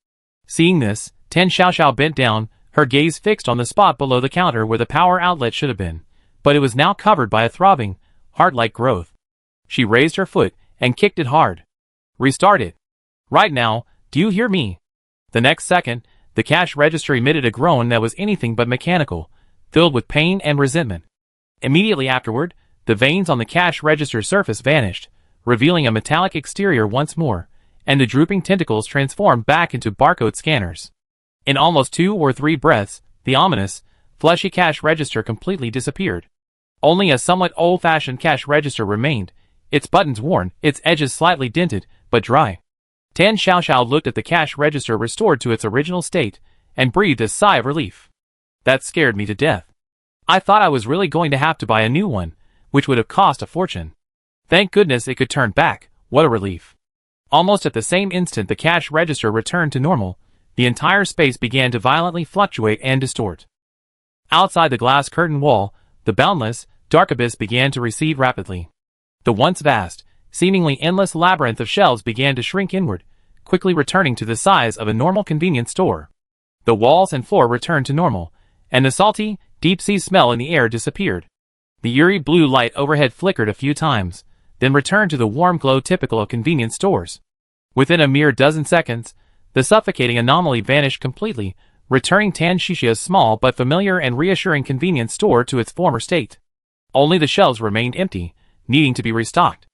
A: Seeing this, Tan Xiaoxiao bent down, her gaze fixed on the spot below the counter where the power outlet should have been, but it was now covered by a throbbing, heart-like growth. She raised her foot and kicked it hard. Restart it. Right now, do you hear me? The next second, the cash register emitted a groan that was anything but mechanical, filled with pain and resentment. Immediately afterward, the veins on the cash register surface vanished, revealing a metallic exterior once more, and the drooping tentacles transformed back into barcode scanners. In almost 2 or 3 breaths, the ominous, fleshy cash register completely disappeared. Only a somewhat old-fashioned cash register remained, its buttons worn, its edges slightly dented, but dry. Tan Xiaoxiao looked at the cash register restored to its original state, and breathed a sigh of relief. That scared me to death. I thought I was really going to have to buy a new one, which would have cost a fortune. Thank goodness it could turn back, what a relief. Almost at the same instant the cash register returned to normal, the entire space began to violently fluctuate and distort. Outside the glass curtain wall, the boundless, dark abyss began to recede rapidly. The once vast, seemingly endless labyrinth of shelves began to shrink inward, quickly returning to the size of a normal convenience store. The walls and floor returned to normal, and the salty, deep-sea smell in the air disappeared. The eerie blue light overhead flickered a few times, then returned to the warm glow typical of convenience stores. Within a mere dozen seconds, the suffocating anomaly vanished completely, returning Tan Xiaoxiao's small but familiar and reassuring convenience store to its former state. Only the shelves remained empty, needing to be restocked.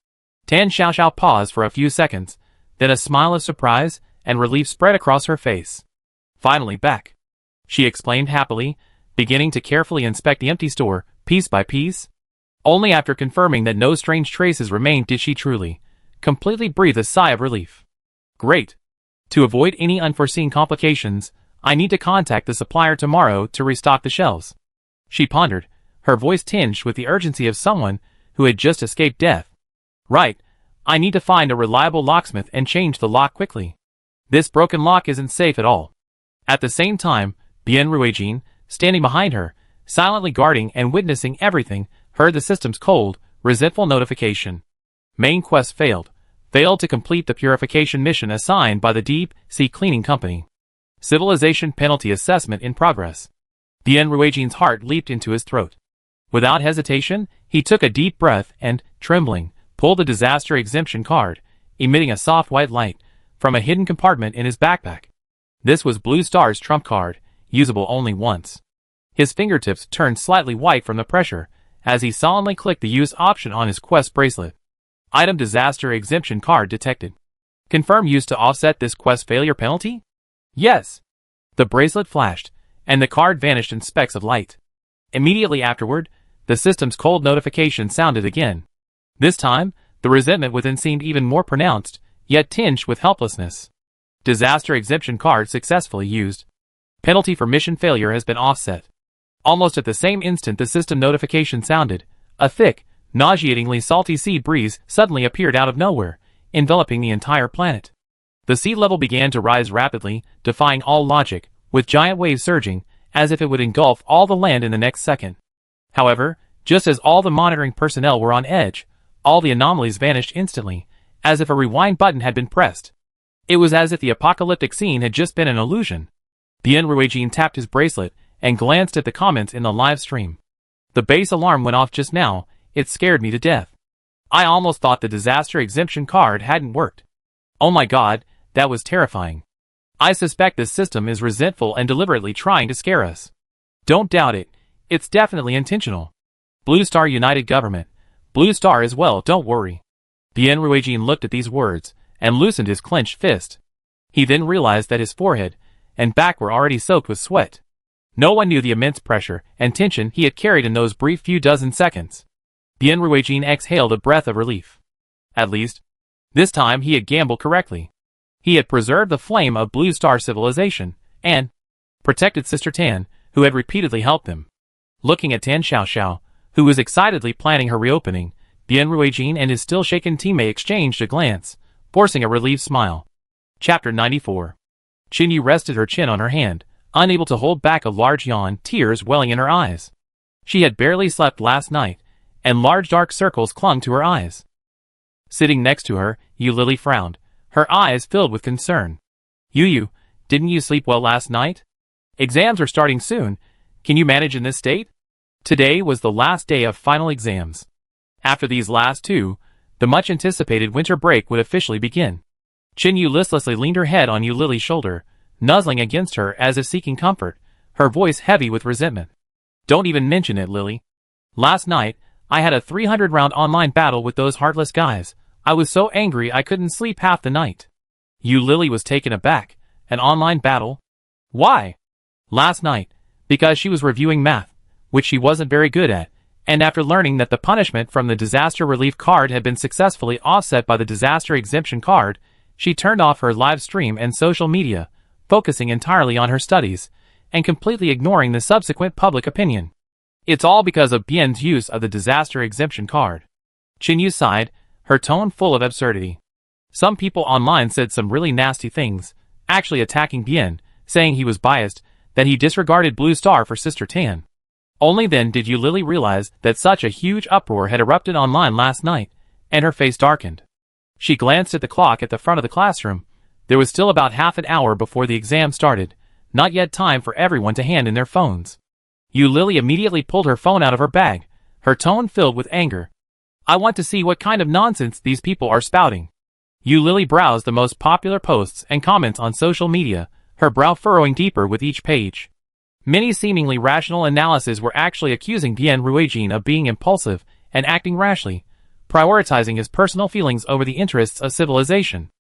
A: Tan Xiaoxiao paused for a few seconds, then a smile of surprise and relief spread across her face. Finally back, she exclaimed happily, beginning to carefully inspect the empty store, piece by piece. Only after confirming that no strange traces remained did she truly, completely breathe a sigh of relief. Great. To avoid any unforeseen complications, I need to contact the supplier tomorrow to restock the shelves. She pondered, her voice tinged with the urgency of someone who had just escaped death. Right. I need to find a reliable locksmith and change the lock quickly. This broken lock isn't safe at all. At the same time, Bian Ruijin, standing behind her, silently guarding and witnessing everything, heard the system's cold, resentful notification. Main quest failed. Failed to complete the purification mission assigned by the Deep Sea Cleaning Company. Civilization penalty assessment in progress. Bian Ruijin's heart leaped into his throat. Without hesitation, he took a deep breath and, trembling, pulled the disaster exemption card, emitting a soft white light, from a hidden compartment in his backpack. This was Blue Star's trump card, usable only once. His fingertips turned slightly white from the pressure, as he solemnly clicked the use option on his quest bracelet. Item disaster exemption card detected. Confirm use to offset this quest failure penalty? Yes. The bracelet flashed, and the card vanished in specks of light. Immediately afterward, the system's cold notification sounded again. This time, the resentment within seemed even more pronounced, yet tinged with helplessness. Disaster exemption card successfully used. Penalty for mission failure has been offset. Almost at the same instant the system notification sounded, a thick, nauseatingly salty sea breeze suddenly appeared out of nowhere, enveloping the entire planet. The sea level began to rise rapidly, defying all logic, with giant waves surging, as if it would engulf all the land in the next second. However, just as all the monitoring personnel were on edge, all the anomalies vanished instantly, as if a rewind button had been pressed. It was as if the apocalyptic scene had just been an illusion. Bien Ruijin tapped his bracelet and glanced at the comments in the live stream. The base alarm went off just now. It scared me to death. I almost thought the disaster exemption card hadn't worked. Oh my god, that was terrifying. I suspect this system is resentful and deliberately trying to scare us. Don't doubt it, it's definitely intentional. Blue Star United Government. Blue Star as well, don't worry. Bien Ruijin looked at these words and loosened his clenched fist. He then realized that his forehead and back were already soaked with sweat. No one knew the immense pressure and tension he had carried in those brief few dozen seconds. Bien Ruijin exhaled a breath of relief. At least, this time he had gambled correctly. He had preserved the flame of Blue Star civilization, and protected Sister Tan, who had repeatedly helped him. Looking at Tan Xiaoxiao, who was excitedly planning her reopening, Bien Ruijin and his still-shaken teammate exchanged a glance, forcing a relieved smile. Chapter 94. Qinyu rested her chin on her hand, unable to hold back a large yawn, tears welling in her eyes. She had barely slept last night, and large dark circles clung to her eyes. Sitting next to her, Yu Lily frowned, her eyes filled with concern. Yu, didn't you sleep well last night? Exams are starting soon. Can you manage in this state? Today was the last day of final exams. After these last two, the much-anticipated winter break would officially begin. Qinyu listlessly leaned her head on Yu Lily's shoulder, nuzzling against her as if seeking comfort, her voice heavy with resentment. Don't even mention it, Lily. Last night, I had a 300-round online battle with those heartless guys. I was so angry I couldn't sleep half the night. Yu Lily was taken aback. An online battle? Why? Last night, because she was reviewing math, which she wasn't very good at, and after learning that the punishment from the disaster relief card had been successfully offset by the disaster exemption card, she turned off her live stream and social media, focusing entirely on her studies, and completely ignoring the subsequent public opinion. It's all because of Bien's use of the disaster exemption card. Qinyu sighed, her tone full of absurdity. Some people online said some really nasty things, actually attacking Bien, saying he was biased, that he disregarded Blue Star for Sister Tan. Only then did Yu Lily realize that such a huge uproar had erupted online last night, and her face darkened. She glanced at the clock at the front of the classroom. There was still about half an hour before the exam started, not yet time for everyone to hand in their phones. Yu Lily immediately pulled her phone out of her bag, her tone filled with anger. I want to see what kind of nonsense these people are spouting. Yu Lily browsed the most popular posts and comments on social media, her brow furrowing deeper with each page. Many seemingly rational analyses were actually accusing Bien Ruijin of being impulsive and acting rashly, prioritizing his personal feelings over the interests of civilization.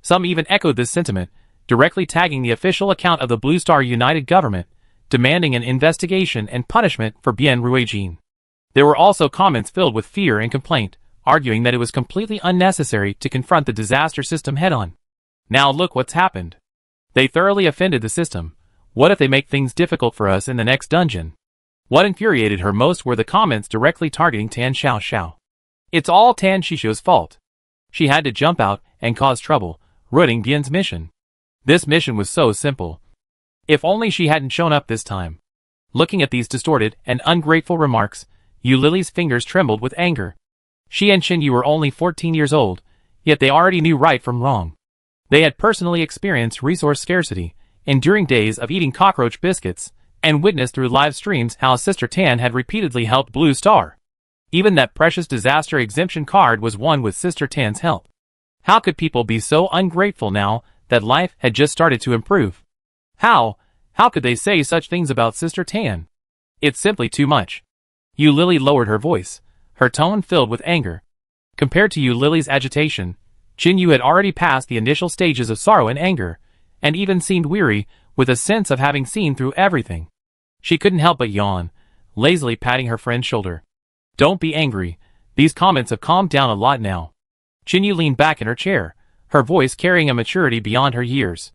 A: Some even echoed this sentiment, directly tagging the official account of the Blue Star United Government, demanding an investigation and punishment for Bien Ruijin. There were also comments filled with fear and complaint, arguing that it was completely unnecessary to confront the disaster system head-on. Now look what's happened. They thoroughly offended the system. What if they make things difficult for us in the next dungeon? What infuriated her most were the comments directly targeting Tan Xiaoxiao. It's all Tan Xiaoxiao's fault. She had to jump out and cause trouble, ruining Bien's mission. This mission was so simple. If only she hadn't shown up this time. Looking at these distorted and ungrateful remarks, Yu Lily's fingers trembled with anger. She and Qinyu were only 14 years old, yet they already knew right from wrong. They had personally experienced resource scarcity, enduring days of eating cockroach biscuits, and witnessed through live streams how Sister Tan had repeatedly helped Blue Star. Even that precious disaster exemption card was won with Sister Tan's help. How could people be so ungrateful now that life had just started to improve? How could they say such things about Sister Tan? It's simply too much. Yu Lily lowered her voice, her tone filled with anger. Compared to Yu Lily's agitation, Qinyu had already passed the initial stages of sorrow and anger, and even seemed weary, with a sense of having seen through everything. She couldn't help but yawn, lazily patting her friend's shoulder. Don't be angry. These comments have calmed down a lot now. Chinyu leaned back in her chair, her voice carrying a maturity beyond her years.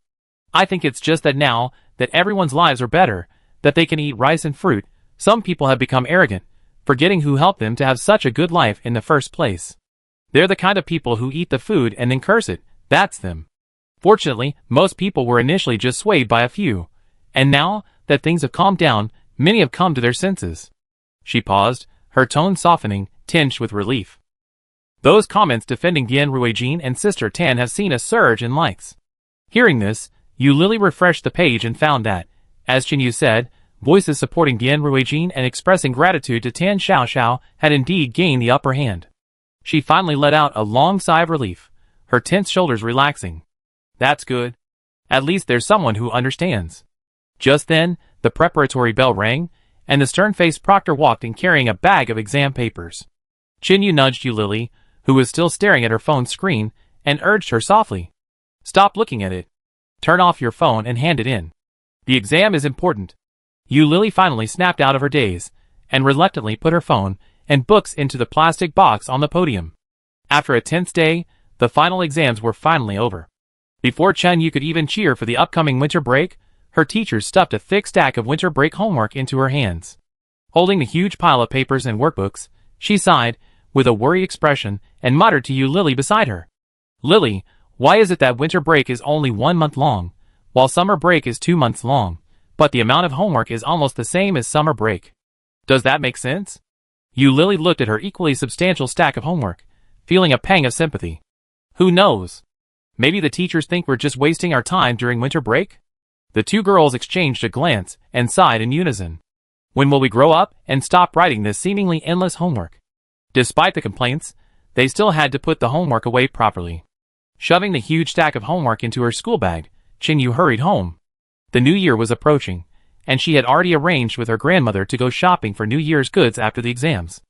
A: I think it's just that now that everyone's lives are better, that they can eat rice and fruit, some people have become arrogant, forgetting who helped them to have such a good life in the first place. They're the kind of people who eat the food and then curse it, that's them. Fortunately, most people were initially just swayed by a few, and now that things have calmed down, many have come to their senses. She paused, her tone softening, tinged with relief. Those comments defending Dian Ruijin and Sister Tan have seen a surge in likes. Hearing this, Yu Lily refreshed the page and found that, as Chinyu said, voices supporting Dian Ruijin and expressing gratitude to Tan Xiaoxiao had indeed gained the upper hand. She finally let out a long sigh of relief, her tense shoulders relaxing. That's good. At least there's someone who understands. Just then, the preparatory bell rang, and the stern-faced proctor walked in carrying a bag of exam papers. Chinyu nudged Yu Lily, who was still staring at her phone screen, and urged her softly. Stop looking at it. Turn off your phone and hand it in. The exam is important. Yu Lily finally snapped out of her daze, and reluctantly put her phone and books into the plastic box on the podium. After a tense day, the final exams were finally over. Before Chen Yu could even cheer for the upcoming winter break, her teachers stuffed a thick stack of winter break homework into her hands. Holding the huge pile of papers and workbooks, she sighed, with a worried expression, and muttered to Yu Lily beside her. Lily, why is it that winter break is only 1 month long, while summer break is 2 months long, but the amount of homework is almost the same as summer break? Does that make sense? Yu Lily looked at her equally substantial stack of homework, feeling a pang of sympathy. Who knows? Maybe the teachers think we're just wasting our time during winter break? The two girls exchanged a glance and sighed in unison. When will we grow up and stop writing this seemingly endless homework? Despite the complaints, they still had to put the homework away properly. Shoving the huge stack of homework into her school bag, Chinyu hurried home. The new year was approaching, and she had already arranged with her grandmother to go shopping for New Year's goods after the exams.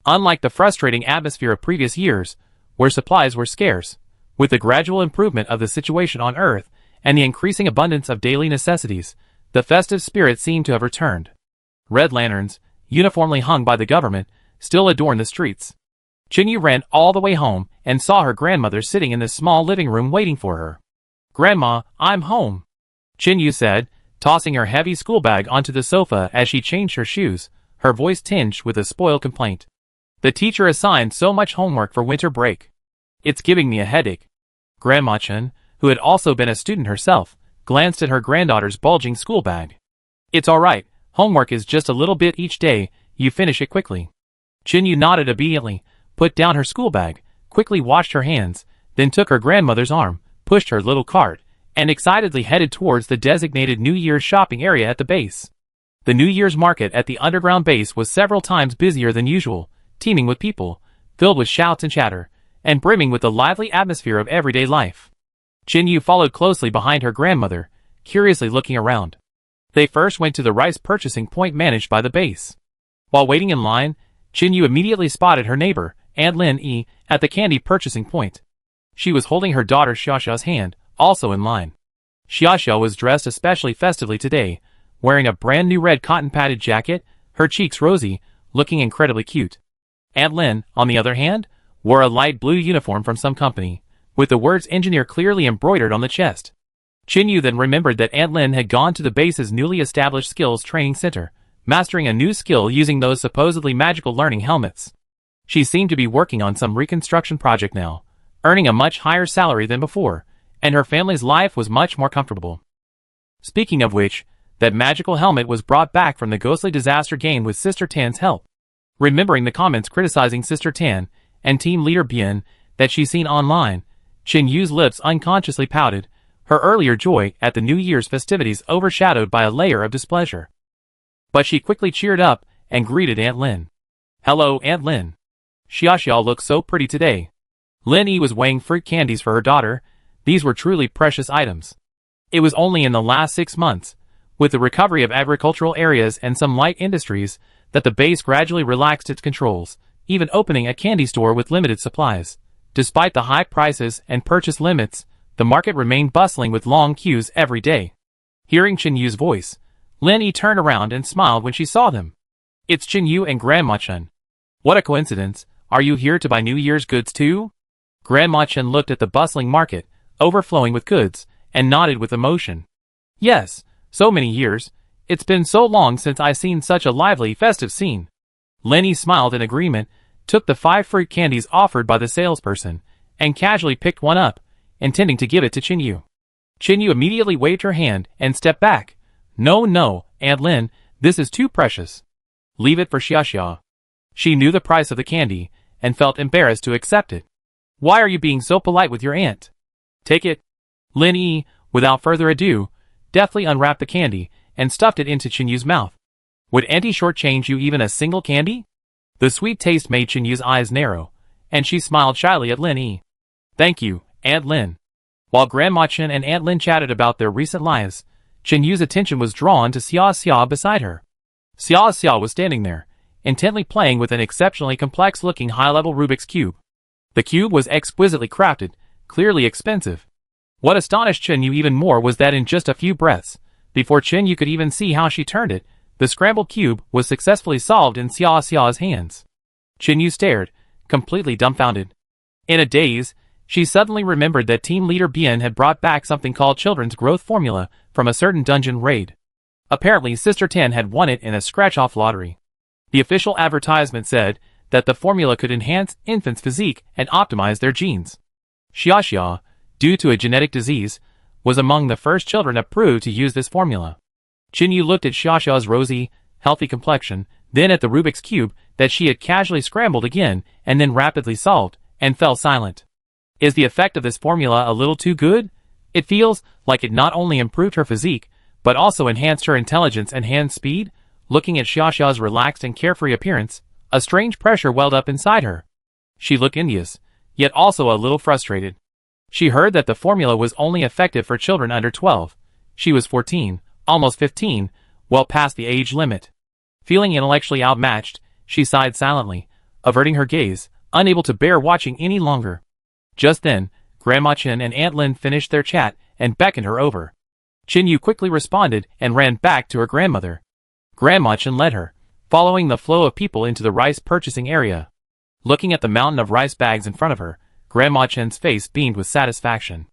A: Unlike the frustrating atmosphere of previous years, where supplies were scarce, with the gradual improvement of the situation on Earth and the increasing abundance of daily necessities, the festive spirit seemed to have returned. Red lanterns, uniformly hung by the government, still adorned the streets. Chinyu ran all the way home and saw her grandmother sitting in the small living room waiting for her. Grandma, I'm home, Chinyu said, tossing her heavy school bag onto the sofa as she changed her shoes, her voice tinged with a spoiled complaint. The teacher assigned so much homework for winter break. It's giving me a headache. Grandma Chen, who had also been a student herself, glanced at her granddaughter's bulging school bag. It's alright, homework is just a little bit each day, you finish it quickly. Chinyu nodded obediently, put down her school bag, quickly washed her hands, then took her grandmother's arm, pushed her little cart, and excitedly headed towards the designated New Year's shopping area at the base. The New Year's market at the underground base was several times busier than usual, teeming with people, filled with shouts and chatter, and brimming with the lively atmosphere of everyday life. Chinyu followed closely behind her grandmother, curiously looking around. They first went to the rice purchasing point managed by the base. While waiting in line, Chinyu immediately spotted her neighbor, Aunt Lin Yi, at the candy purchasing point. She was holding her daughter Xiaoxiao's hand, also in line. Xiaoxiao was dressed especially festively today, wearing a brand new red cotton-padded jacket, her cheeks rosy, looking incredibly cute. Aunt Lin, on the other hand, wore a light blue uniform from some company, with the words engineer clearly embroidered on the chest. Chinyu then remembered that Aunt Lin had gone to the base's newly established skills training center, mastering a new skill using those supposedly magical learning helmets. She seemed to be working on some reconstruction project now, earning a much higher salary than before, and her family's life was much more comfortable. Speaking of which, that magical helmet was brought back from the ghostly disaster gained with Sister Tan's help. Remembering the comments criticizing Sister Tan and team leader Bien that she'd seen online, Chinyu's lips unconsciously pouted, her earlier joy at the New Year's festivities overshadowed by a layer of displeasure. But she quickly cheered up and greeted Aunt Lin. Hello, Aunt Lin. Xiaoxiao looks so pretty today. Lin Yi was weighing fruit candies for her daughter. These were truly precious items. It was only in the last 6 months, with the recovery of agricultural areas and some light industries, that the base gradually relaxed its controls, even opening a candy store with limited supplies. Despite the high prices and purchase limits, the market remained bustling with long queues every day. Hearing Chinyu's voice, Lin Yi turned around and smiled when she saw them. It's Chinyu and Grandma Chen. What a coincidence. Are you here to buy New Year's goods too? Grandma Chen looked at the bustling market, overflowing with goods, and nodded with emotion. Yes, so many years. It's been so long since I seen such a lively, festive scene. Lenny smiled in agreement, took the 5 fruit candies offered by the salesperson, and casually picked one up, intending to give it to Chinyu. Chinyu immediately waved her hand and stepped back. No, Aunt Lin, this is too precious. Leave it for Xiaxia. She knew the price of the candy, and felt embarrassed to accept it. Why are you being so polite with your aunt? Take it. Lin Yi, without further ado, deftly unwrapped the candy, and stuffed it into Chinyu's mouth. Would Auntie shortchange you even a single candy? The sweet taste made Chinyu's eyes narrow, and she smiled shyly at Lin Yi. Thank you, Aunt Lin. While Grandma Chen and Aunt Lin chatted about their recent lives, Chinyu's attention was drawn to Xiaxia beside her. Xiaxia was standing there, intently playing with an exceptionally complex-looking high-level Rubik's Cube. The cube was exquisitely crafted, clearly expensive. What astonished Chinyu even more was that in just a few breaths, before Chinyu could even see how she turned it, the scrambled cube was successfully solved in Xiaoxia's hands. Chinyu stared, completely dumbfounded. In a daze, she suddenly remembered that team leader Bian had brought back something called Children's Growth Formula from a certain dungeon raid. Apparently Sister Tan had won it in a scratch-off lottery. The official advertisement said that the formula could enhance infants' physique and optimize their genes. Xiaxia, due to a genetic disease, was among the first children approved to use this formula. Chinyu looked at Xiaxia's rosy, healthy complexion, then at the Rubik's Cube that she had casually scrambled again and then rapidly solved, and fell silent. Is the effect of this formula a little too good? It feels like it not only improved her physique, but also enhanced her intelligence and hand speed. Looking at Xiaxia's relaxed and carefree appearance, a strange pressure welled up inside her. She looked envious, yet also a little frustrated. She heard that the formula was only effective for children under 12. She was 14, almost 15, well past the age limit. Feeling intellectually outmatched, she sighed silently, averting her gaze, unable to bear watching any longer. Just then, Grandma Chen and Aunt Lin finished their chat and beckoned her over. Chinyu quickly responded and ran back to her grandmother. Grandma Chen led her, following the flow of people into the rice purchasing area. Looking at the mountain of rice bags in front of her, Grandma Chen's face beamed with satisfaction.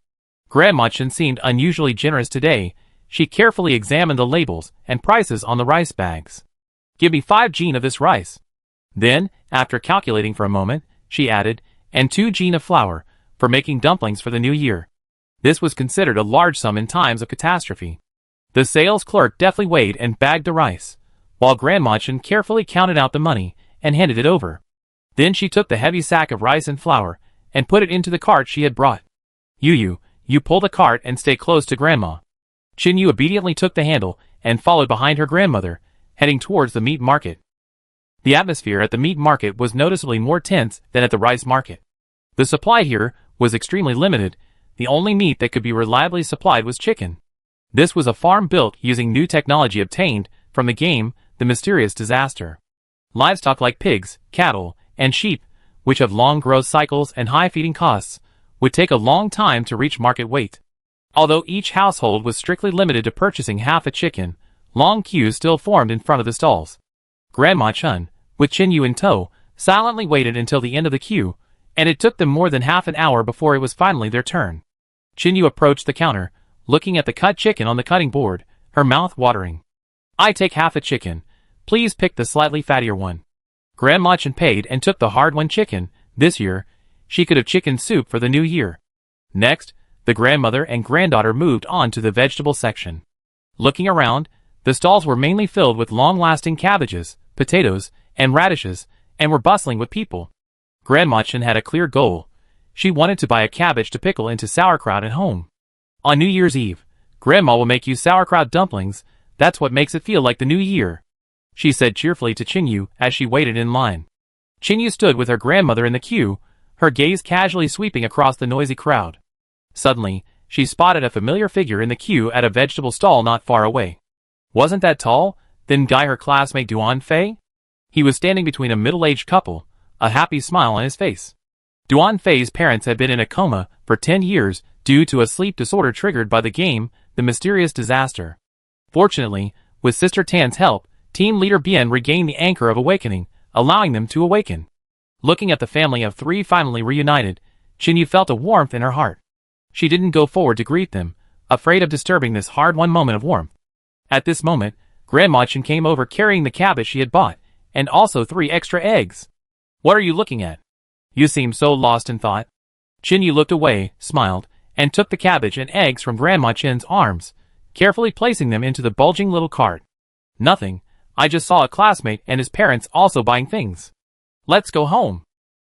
A: Grandma Chen seemed unusually generous today. She carefully examined the labels and prices on the rice bags. Give me 5 jin of this rice. Then, after calculating for a moment, she added, and 2 jin of flour, for making dumplings for the new year. This was considered a large sum in times of catastrophe. The sales clerk deftly weighed and bagged the rice, while Grandma Chen carefully counted out the money and handed it over. Then she took the heavy sack of rice and flour and put it into the cart she had brought. You pull the cart and stay close to Grandma. Chinyu obediently took the handle and followed behind her grandmother, heading towards the meat market. The atmosphere at the meat market was noticeably more tense than at the rice market. The supply here was extremely limited. The only meat that could be reliably supplied was chicken. This was a farm built using new technology obtained from the game The Mysterious Disaster. Livestock like pigs, cattle, and sheep, which have long growth cycles and high feeding costs, would take a long time to reach market weight. Although each household was strictly limited to purchasing half a chicken, long queues still formed in front of the stalls. Grandma Chen, with Chinyu in tow, silently waited until the end of the queue, and it took them more than half an hour before it was finally their turn. Chinyu approached the counter, looking at the cut chicken on the cutting board, her mouth watering. I take half a chicken. Please pick the slightly fattier one. Grandma Chen paid and took the hard-won chicken. This year, she could have chicken soup for the new year. Next, the grandmother and granddaughter moved on to the vegetable section. Looking around, the stalls were mainly filled with long-lasting cabbages, potatoes, and radishes, and were bustling with people. Grandma Chen had a clear goal. She wanted to buy a cabbage to pickle into sauerkraut at home. On New Year's Eve, Grandma will make you sauerkraut dumplings. That's what makes it feel like the new year, she said cheerfully to Chinyu as she waited in line. Chinyu stood with her grandmother in the queue, her gaze casually sweeping across the noisy crowd. Suddenly, she spotted a familiar figure in the queue at a vegetable stall not far away. Wasn't that tall, thin guy her classmate Duan Fei? He was standing between a middle-aged couple, a happy smile on his face. Duan Fei's parents had been in a coma for 10 years due to a sleep disorder triggered by the game The Mysterious Disaster. Fortunately, with Sister Tan's help, Team leader Bien regained the anchor of awakening, allowing them to awaken. Looking at the family of three finally reunited, Chinyu felt a warmth in her heart. She didn't go forward to greet them, afraid of disturbing this hard-won moment of warmth. At this moment, Grandma Chin came over carrying the cabbage she had bought, and also 3 extra eggs. "What are you looking at? You seem so lost in thought." Chinyu looked away, smiled, and took the cabbage and eggs from Grandma Chin's arms, carefully placing them into the bulging little cart. "Nothing, I just saw a classmate and his parents also buying things. Let's go home."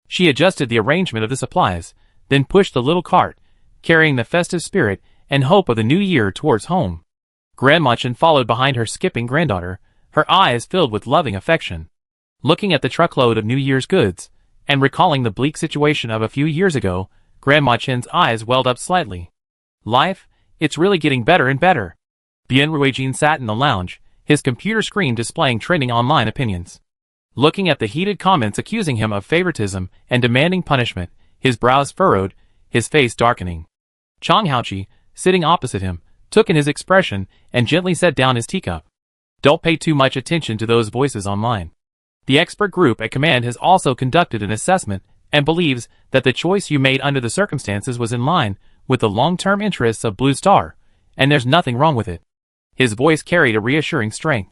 A: She adjusted the arrangement of the supplies, then pushed the little cart, carrying the festive spirit and hope of the new year towards home. Grandma Chin followed behind her skipping granddaughter, her eyes filled with loving affection. Looking at the truckload of New Year's goods, and recalling the bleak situation of a few years ago, Grandma Chin's eyes welled up slightly. Life, it's really getting better and better. Bien Ruijin sat in the lounge, his computer screen displaying trending online opinions. Looking at the heated comments accusing him of favoritism and demanding punishment, his brows furrowed, his face darkening. Chang Haoqi, sitting opposite him, took in his expression and gently set down his teacup. Don't pay too much attention to those voices online. The expert group at command has also conducted an assessment and believes that the choice you made under the circumstances was in line with the long-term interests of Blue Star, and there's nothing wrong with it. His voice carried a reassuring strength.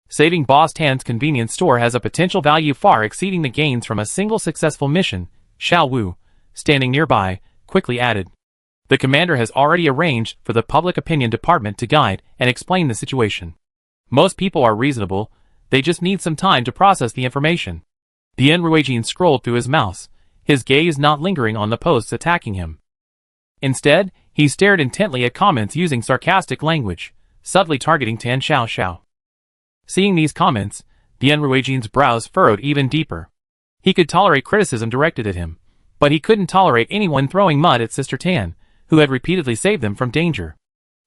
A: Saving Boss Tan's convenience store has a potential value far exceeding the gains from a single successful mission, Xiao Wu, standing nearby, quickly added. The commander has already arranged for the public opinion department to guide and explain the situation. Most people are reasonable, they just need some time to process the information. Bien Ruijin scrolled through his mouse, his gaze not lingering on the posts attacking him. Instead, he stared intently at comments using sarcastic language, subtly targeting Tan Xiao. Seeing these comments, Bien Ruijin's brows furrowed even deeper. He could tolerate criticism directed at him, but he couldn't tolerate anyone throwing mud at Sister Tan, who had repeatedly saved them from danger.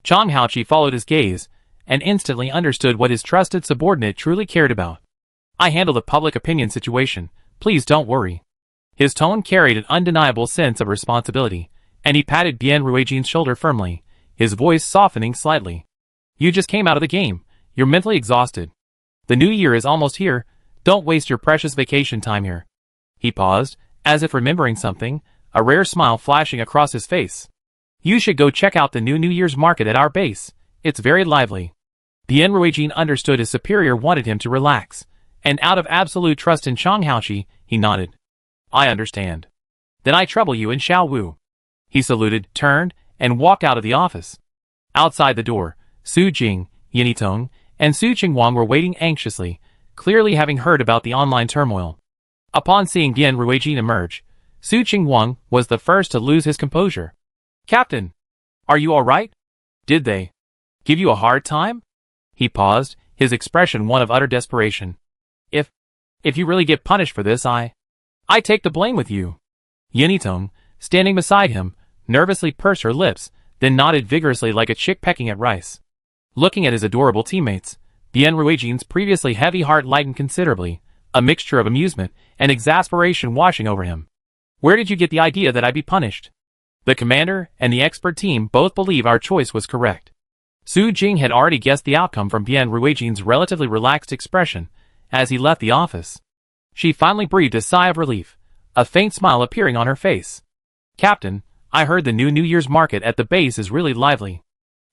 A: Chang Haoqi followed his gaze, and instantly understood what his trusted subordinate truly cared about. I handle the public opinion situation, please don't worry. His tone carried an undeniable sense of responsibility, and he patted Bien Ruijin's shoulder firmly, his voice softening slightly. You just came out of the game, you're mentally exhausted. The new year is almost here, don't waste your precious vacation time here. He paused, as if remembering something, a rare smile flashing across his face. You should go check out the new New Year's market at our base, it's very lively. Bien Ruijin understood his superior wanted him to relax, and out of absolute trust in Chang Haoqi, he nodded. I understand. Then I trouble you in Xiao Wu. He saluted, turned, and walked out of the office. Outside the door, Su Jing, Yinitong, and Su Qingwang were waiting anxiously, clearly having heard about the online turmoil. Upon seeing Bien Ruijin emerge, Su Qingwang was the first to lose his composure. Captain, are you alright? Did they give you a hard time? He paused, his expression one of utter desperation. If you really get punished for this, I take the blame with you. Yinitong, standing beside him, nervously pursed her lips, then nodded vigorously like a chick pecking at rice. Looking at his adorable teammates, Bien Ruijin's previously heavy heart lightened considerably, a mixture of amusement and exasperation washing over him. Where did you get the idea that I'd be punished? The commander and the expert team both believe our choice was correct. Su Jing had already guessed the outcome from Bien Ruijin's relatively relaxed expression as he left the office. She finally breathed a sigh of relief, a faint smile appearing on her face. Captain, I heard the new New Year's market at the base is really lively.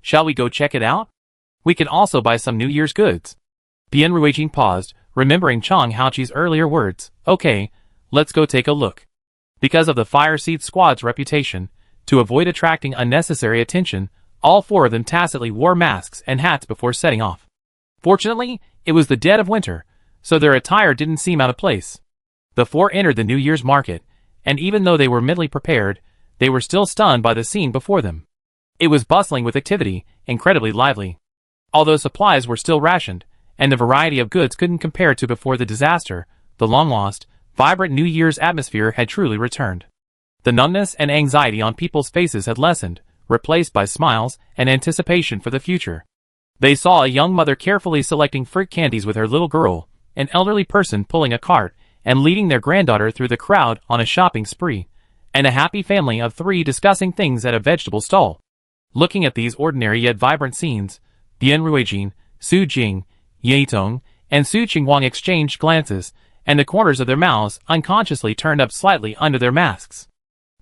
A: Shall we go check it out? We can also buy some New Year's goods. Bien Ruijin paused, remembering Chang Haoqi's earlier words. Okay, let's go take a look. Because of the Fire Seed Squad's reputation, to avoid attracting unnecessary attention, all 4 of them tacitly wore masks and hats before setting off. Fortunately, it was the dead of winter, so their attire didn't seem out of place. The 4 entered the New Year's market, and even though they were mentally prepared, they were still stunned by the scene before them. It was bustling with activity, incredibly lively. Although supplies were still rationed, and the variety of goods couldn't compare to before the disaster, the long-lost, vibrant New Year's atmosphere had truly returned. The numbness and anxiety on people's faces had lessened, replaced by smiles and anticipation for the future. They saw a young mother carefully selecting fruit candies with her little girl, an elderly person pulling a cart and leading their granddaughter through the crowd on a shopping spree, and a happy family of 3 discussing things at a vegetable stall. Looking at these ordinary yet vibrant scenes, Bien Ruijin, Su Jing, Yinitong, and Su Qingguang exchanged glances, and the corners of their mouths unconsciously turned up slightly under their masks.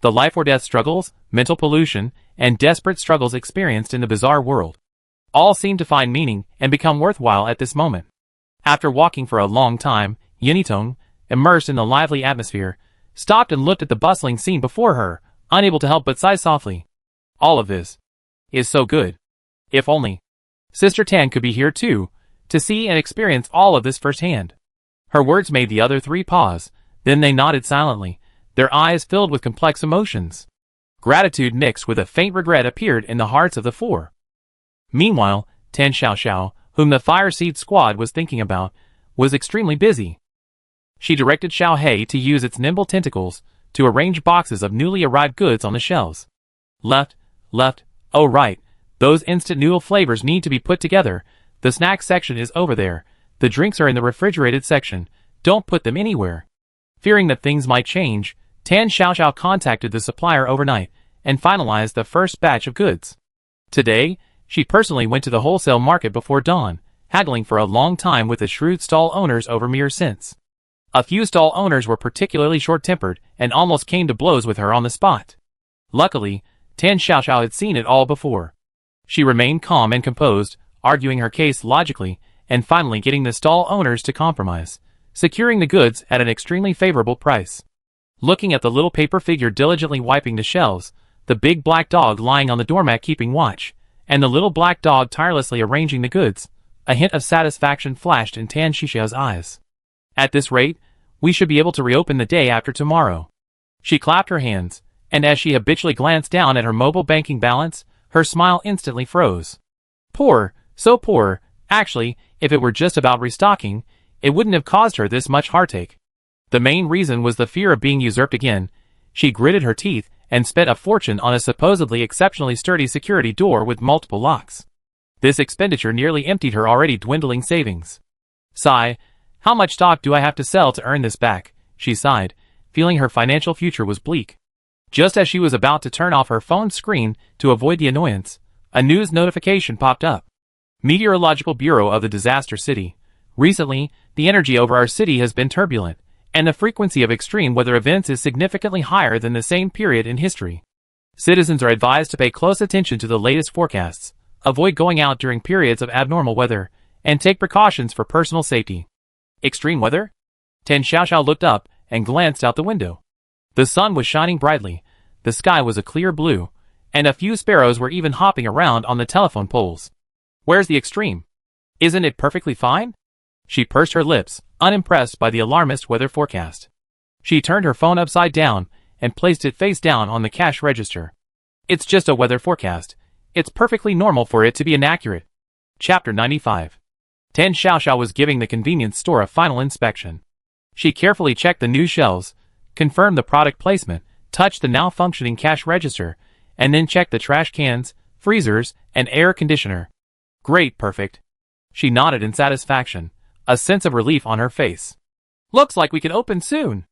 A: The life-or-death struggles, mental pollution, and desperate struggles experienced in the bizarre world all seemed to find meaning and become worthwhile at this moment. After walking for a long time, Yunitong, immersed in the lively atmosphere, stopped and looked at the bustling scene before her, unable to help but sigh softly. All of this is so good. If only Sister Tan could be here too, to see and experience all of this firsthand. Her words made the other three pause, then they nodded silently, their eyes filled with complex emotions. Gratitude mixed with a faint regret appeared in the hearts of the four. Meanwhile, Tan Xiaoxiao, whom the Fire Seed Squad was thinking about, was extremely busy. She directed Xiao He to use its nimble tentacles to arrange boxes of newly arrived goods on the shelves. Left, oh right, those instant noodle flavors need to be put together. The snack section is over there. The drinks are in the refrigerated section. Don't put them anywhere. Fearing that things might change, Tan Xiaoxiao contacted the supplier overnight and finalized the first batch of goods. Today, she personally went to the wholesale market before dawn, haggling for a long time with the shrewd stall owners over mere cents. A few stall owners were particularly short-tempered and almost came to blows with her on the spot. Luckily, Tan Xiaoxiao had seen it all before. She remained calm and composed, arguing her case logically, and finally getting the stall owners to compromise, securing the goods at an extremely favorable price. Looking at the little paper figure diligently wiping the shelves, the big black dog lying on the doormat keeping watch, and the little black dog tirelessly arranging the goods, a hint of satisfaction flashed in Tan Xiaoxiao's eyes. At this rate, we should be able to reopen the day after tomorrow. She clapped her hands, and as she habitually glanced down at her mobile banking balance, her smile instantly froze. Poor, so poor, actually, if it were just about restocking, it wouldn't have caused her this much heartache. The main reason was the fear of being usurped again. She gritted her teeth and spent a fortune on a supposedly exceptionally sturdy security door with multiple locks. This expenditure nearly emptied her already dwindling savings. Sigh, how much stock do I have to sell to earn this back? She sighed, feeling her financial future was bleak. Just as she was about to turn off her phone screen to avoid the annoyance, a news notification popped up. Meteorological Bureau of the Disaster City. Recently, the energy over our city has been turbulent, and the frequency of extreme weather events is significantly higher than the same period in history. Citizens are advised to pay close attention to the latest forecasts, avoid going out during periods of abnormal weather, and take precautions for personal safety. Extreme weather? Tan Xiaoxiao looked up and glanced out the window. The sun was shining brightly, the sky was a clear blue, and a few sparrows were even hopping around on the telephone poles. Where's the extreme? Isn't it perfectly fine? She pursed her lips, unimpressed by the alarmist weather forecast. She turned her phone upside down and placed it face down on the cash register. It's just a weather forecast. It's perfectly normal for it to be inaccurate. Chapter 95. Tan Xiaoxiao was giving the convenience store a final inspection. She carefully checked the new shelves, confirmed the product placement, touched the now functioning cash register, and then checked the trash cans, freezers, and air conditioner. Great, perfect. She nodded in satisfaction, a sense of relief on her face. Looks like we can open soon.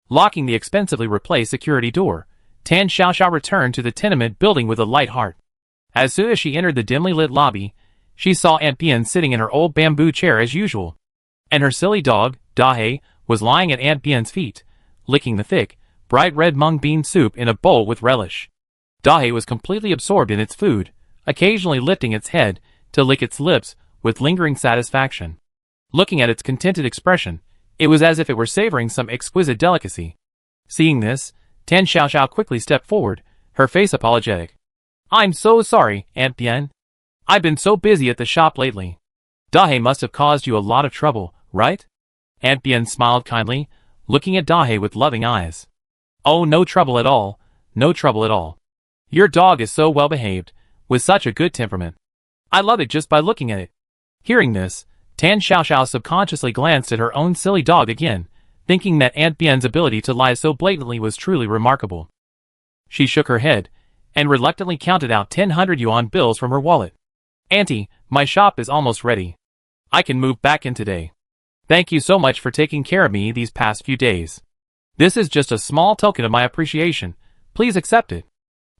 A: Locking the expensively replaced security door, Tan Xiaoxiao returned to the tenement building with a light heart. As soon as she entered the dimly lit lobby, she saw Aunt Bian sitting in her old bamboo chair as usual. And her silly dog, Dahe, was lying at Aunt Bian's feet, licking the thick, bright red mung bean soup in a bowl with relish. Dahe was completely absorbed in its food, occasionally lifting its head to lick its lips with lingering satisfaction. Looking at its contented expression, it was as if it were savoring some exquisite delicacy. Seeing this, Tan Xiaoxiao quickly stepped forward, her face apologetic. I'm so sorry, Aunt Bian. I've been so busy at the shop lately. Dahe must have caused you a lot of trouble, right? Aunt Bian smiled kindly, looking at Dahe with loving eyes. Oh, no trouble at all, no trouble at all. Your dog is so well behaved, with such a good temperament. I love it just by looking at it. Hearing this, Tan Xiaoxiao subconsciously glanced at her own silly dog again, thinking that Aunt Bian's ability to lie so blatantly was truly remarkable. She shook her head, and reluctantly counted out 100 yuan bills from her wallet. Auntie, my shop is almost ready. I can move back in today. Thank you so much for taking care of me these past few days. This is just a small token of my appreciation. Please accept it.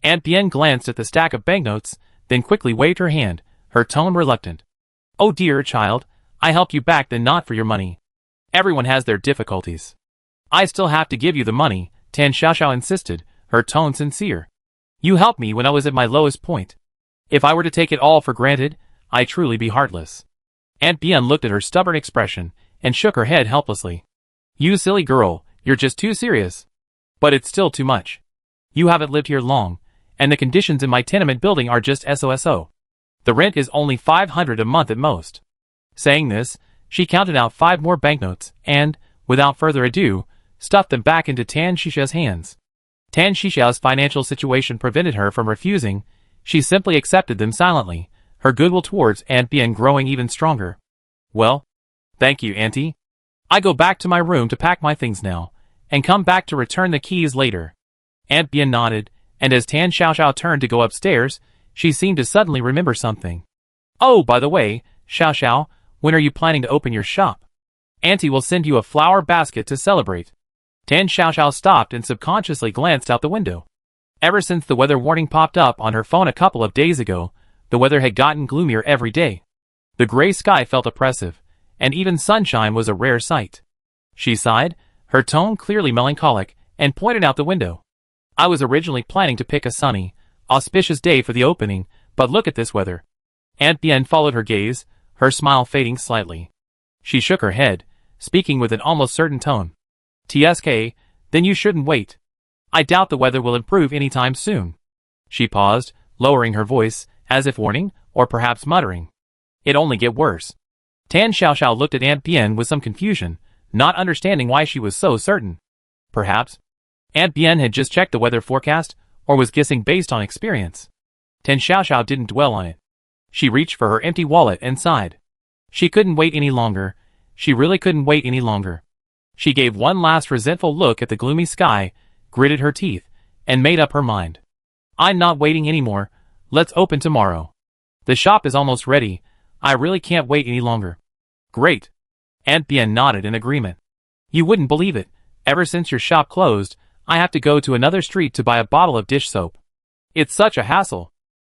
A: Aunt Bian glanced at the stack of banknotes, then quickly waved her hand, her tone reluctant. Oh dear child, I help you back then not for your money. Everyone has their difficulties. I still have to give you the money, Tan Xiaoxiao insisted, her tone sincere. You helped me when I was at my lowest point. If I were to take it all for granted, I'd truly be heartless. Aunt Bien looked at her stubborn expression and shook her head helplessly. You silly girl, you're just too serious. But it's still too much. You haven't lived here long, and the conditions in my tenement building are just SOSO. The rent is only 500 a month at most. Saying this, she counted out 5 more banknotes and, without further ado, stuffed them back into Tan Xiaoxiao's hands. Tan Xiaoxiao's financial situation prevented her from refusing. She simply accepted them silently, her goodwill towards Aunt Bien growing even stronger. Well, thank you, Auntie. I go back to my room to pack my things now, and come back to return the keys later. Aunt Bien nodded, and as Tan Xiaoxiao turned to go upstairs, she seemed to suddenly remember something. Oh, by the way, Xiaoxiao, when are you planning to open your shop? Auntie will send you a flower basket to celebrate. Tan Xiaoxiao stopped and subconsciously glanced out the window. Ever since the weather warning popped up on her phone a couple of days ago, the weather had gotten gloomier every day. The gray sky felt oppressive, and even sunshine was a rare sight. She sighed, her tone clearly melancholic, and pointed out the window. I was originally planning to pick a sunny, auspicious day for the opening, but look at this weather. Aunt Bien followed her gaze, her smile fading slightly. She shook her head, speaking with an almost certain tone. TSK, then you shouldn't wait. I doubt the weather will improve anytime soon. She paused, lowering her voice, as if warning, or perhaps muttering. It'd only get worse. Tan Xiaoxiao looked at Aunt Bien with some confusion, not understanding why she was so certain. Perhaps Aunt Bien had just checked the weather forecast, or was guessing based on experience. Tan Xiaoxiao didn't dwell on it. She reached for her empty wallet and sighed. She couldn't wait any longer. She really couldn't wait any longer. She gave one last resentful look at the gloomy sky, gritted her teeth, and made up her mind. I'm not waiting anymore. Let's open tomorrow. The shop is almost ready. I really can't wait any longer. Great. Aunt Bien nodded in agreement. You wouldn't believe it. Ever since your shop closed, I have to go to another street to buy a bottle of dish soap. It's such a hassle.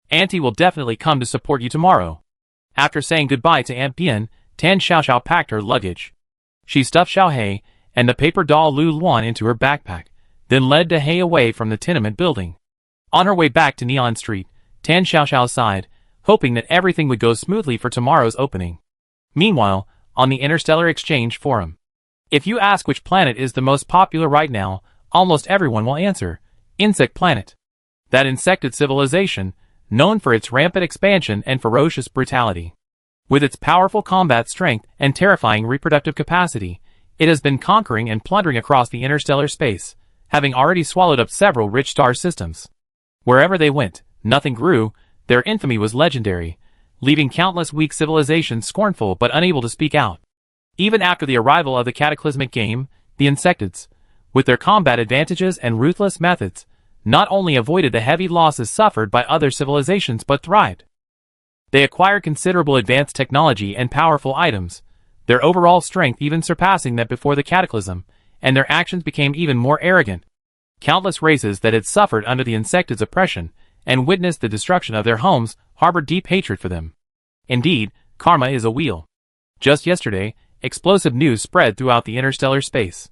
A: Auntie will definitely come to support you tomorrow. After saying goodbye to Aunt Bien, Tan Xiaoxiao packed her luggage. She stuffed Xiaohei and the paper doll Lu Luan into her backpack, then led De Hei away from the tenement building. On her way back to Neon Street, Tan Xiaoxiao sighed, hoping that everything would go smoothly for tomorrow's opening. Meanwhile, on the Interstellar Exchange Forum. If you ask which planet is the most popular right now, almost everyone will answer, Insect Planet. That insected civilization, known for its rampant expansion and ferocious brutality. With its powerful combat strength and terrifying reproductive capacity, it has been conquering and plundering across the interstellar space, having already swallowed up several rich star systems. Wherever they went, nothing grew. Their infamy was legendary, leaving countless weak civilizations scornful but unable to speak out. Even after the arrival of the cataclysmic game, the Insectids, with their combat advantages and ruthless methods, not only avoided the heavy losses suffered by other civilizations but thrived. They acquired considerable advanced technology and powerful items, their overall strength even surpassing that before the cataclysm, and their actions became even more arrogant. Countless races that had suffered under the Insectids' oppression and witnessed the destruction of their homes harbored deep hatred for them. Indeed, karma is a wheel. Just yesterday, explosive news spread throughout the interstellar space.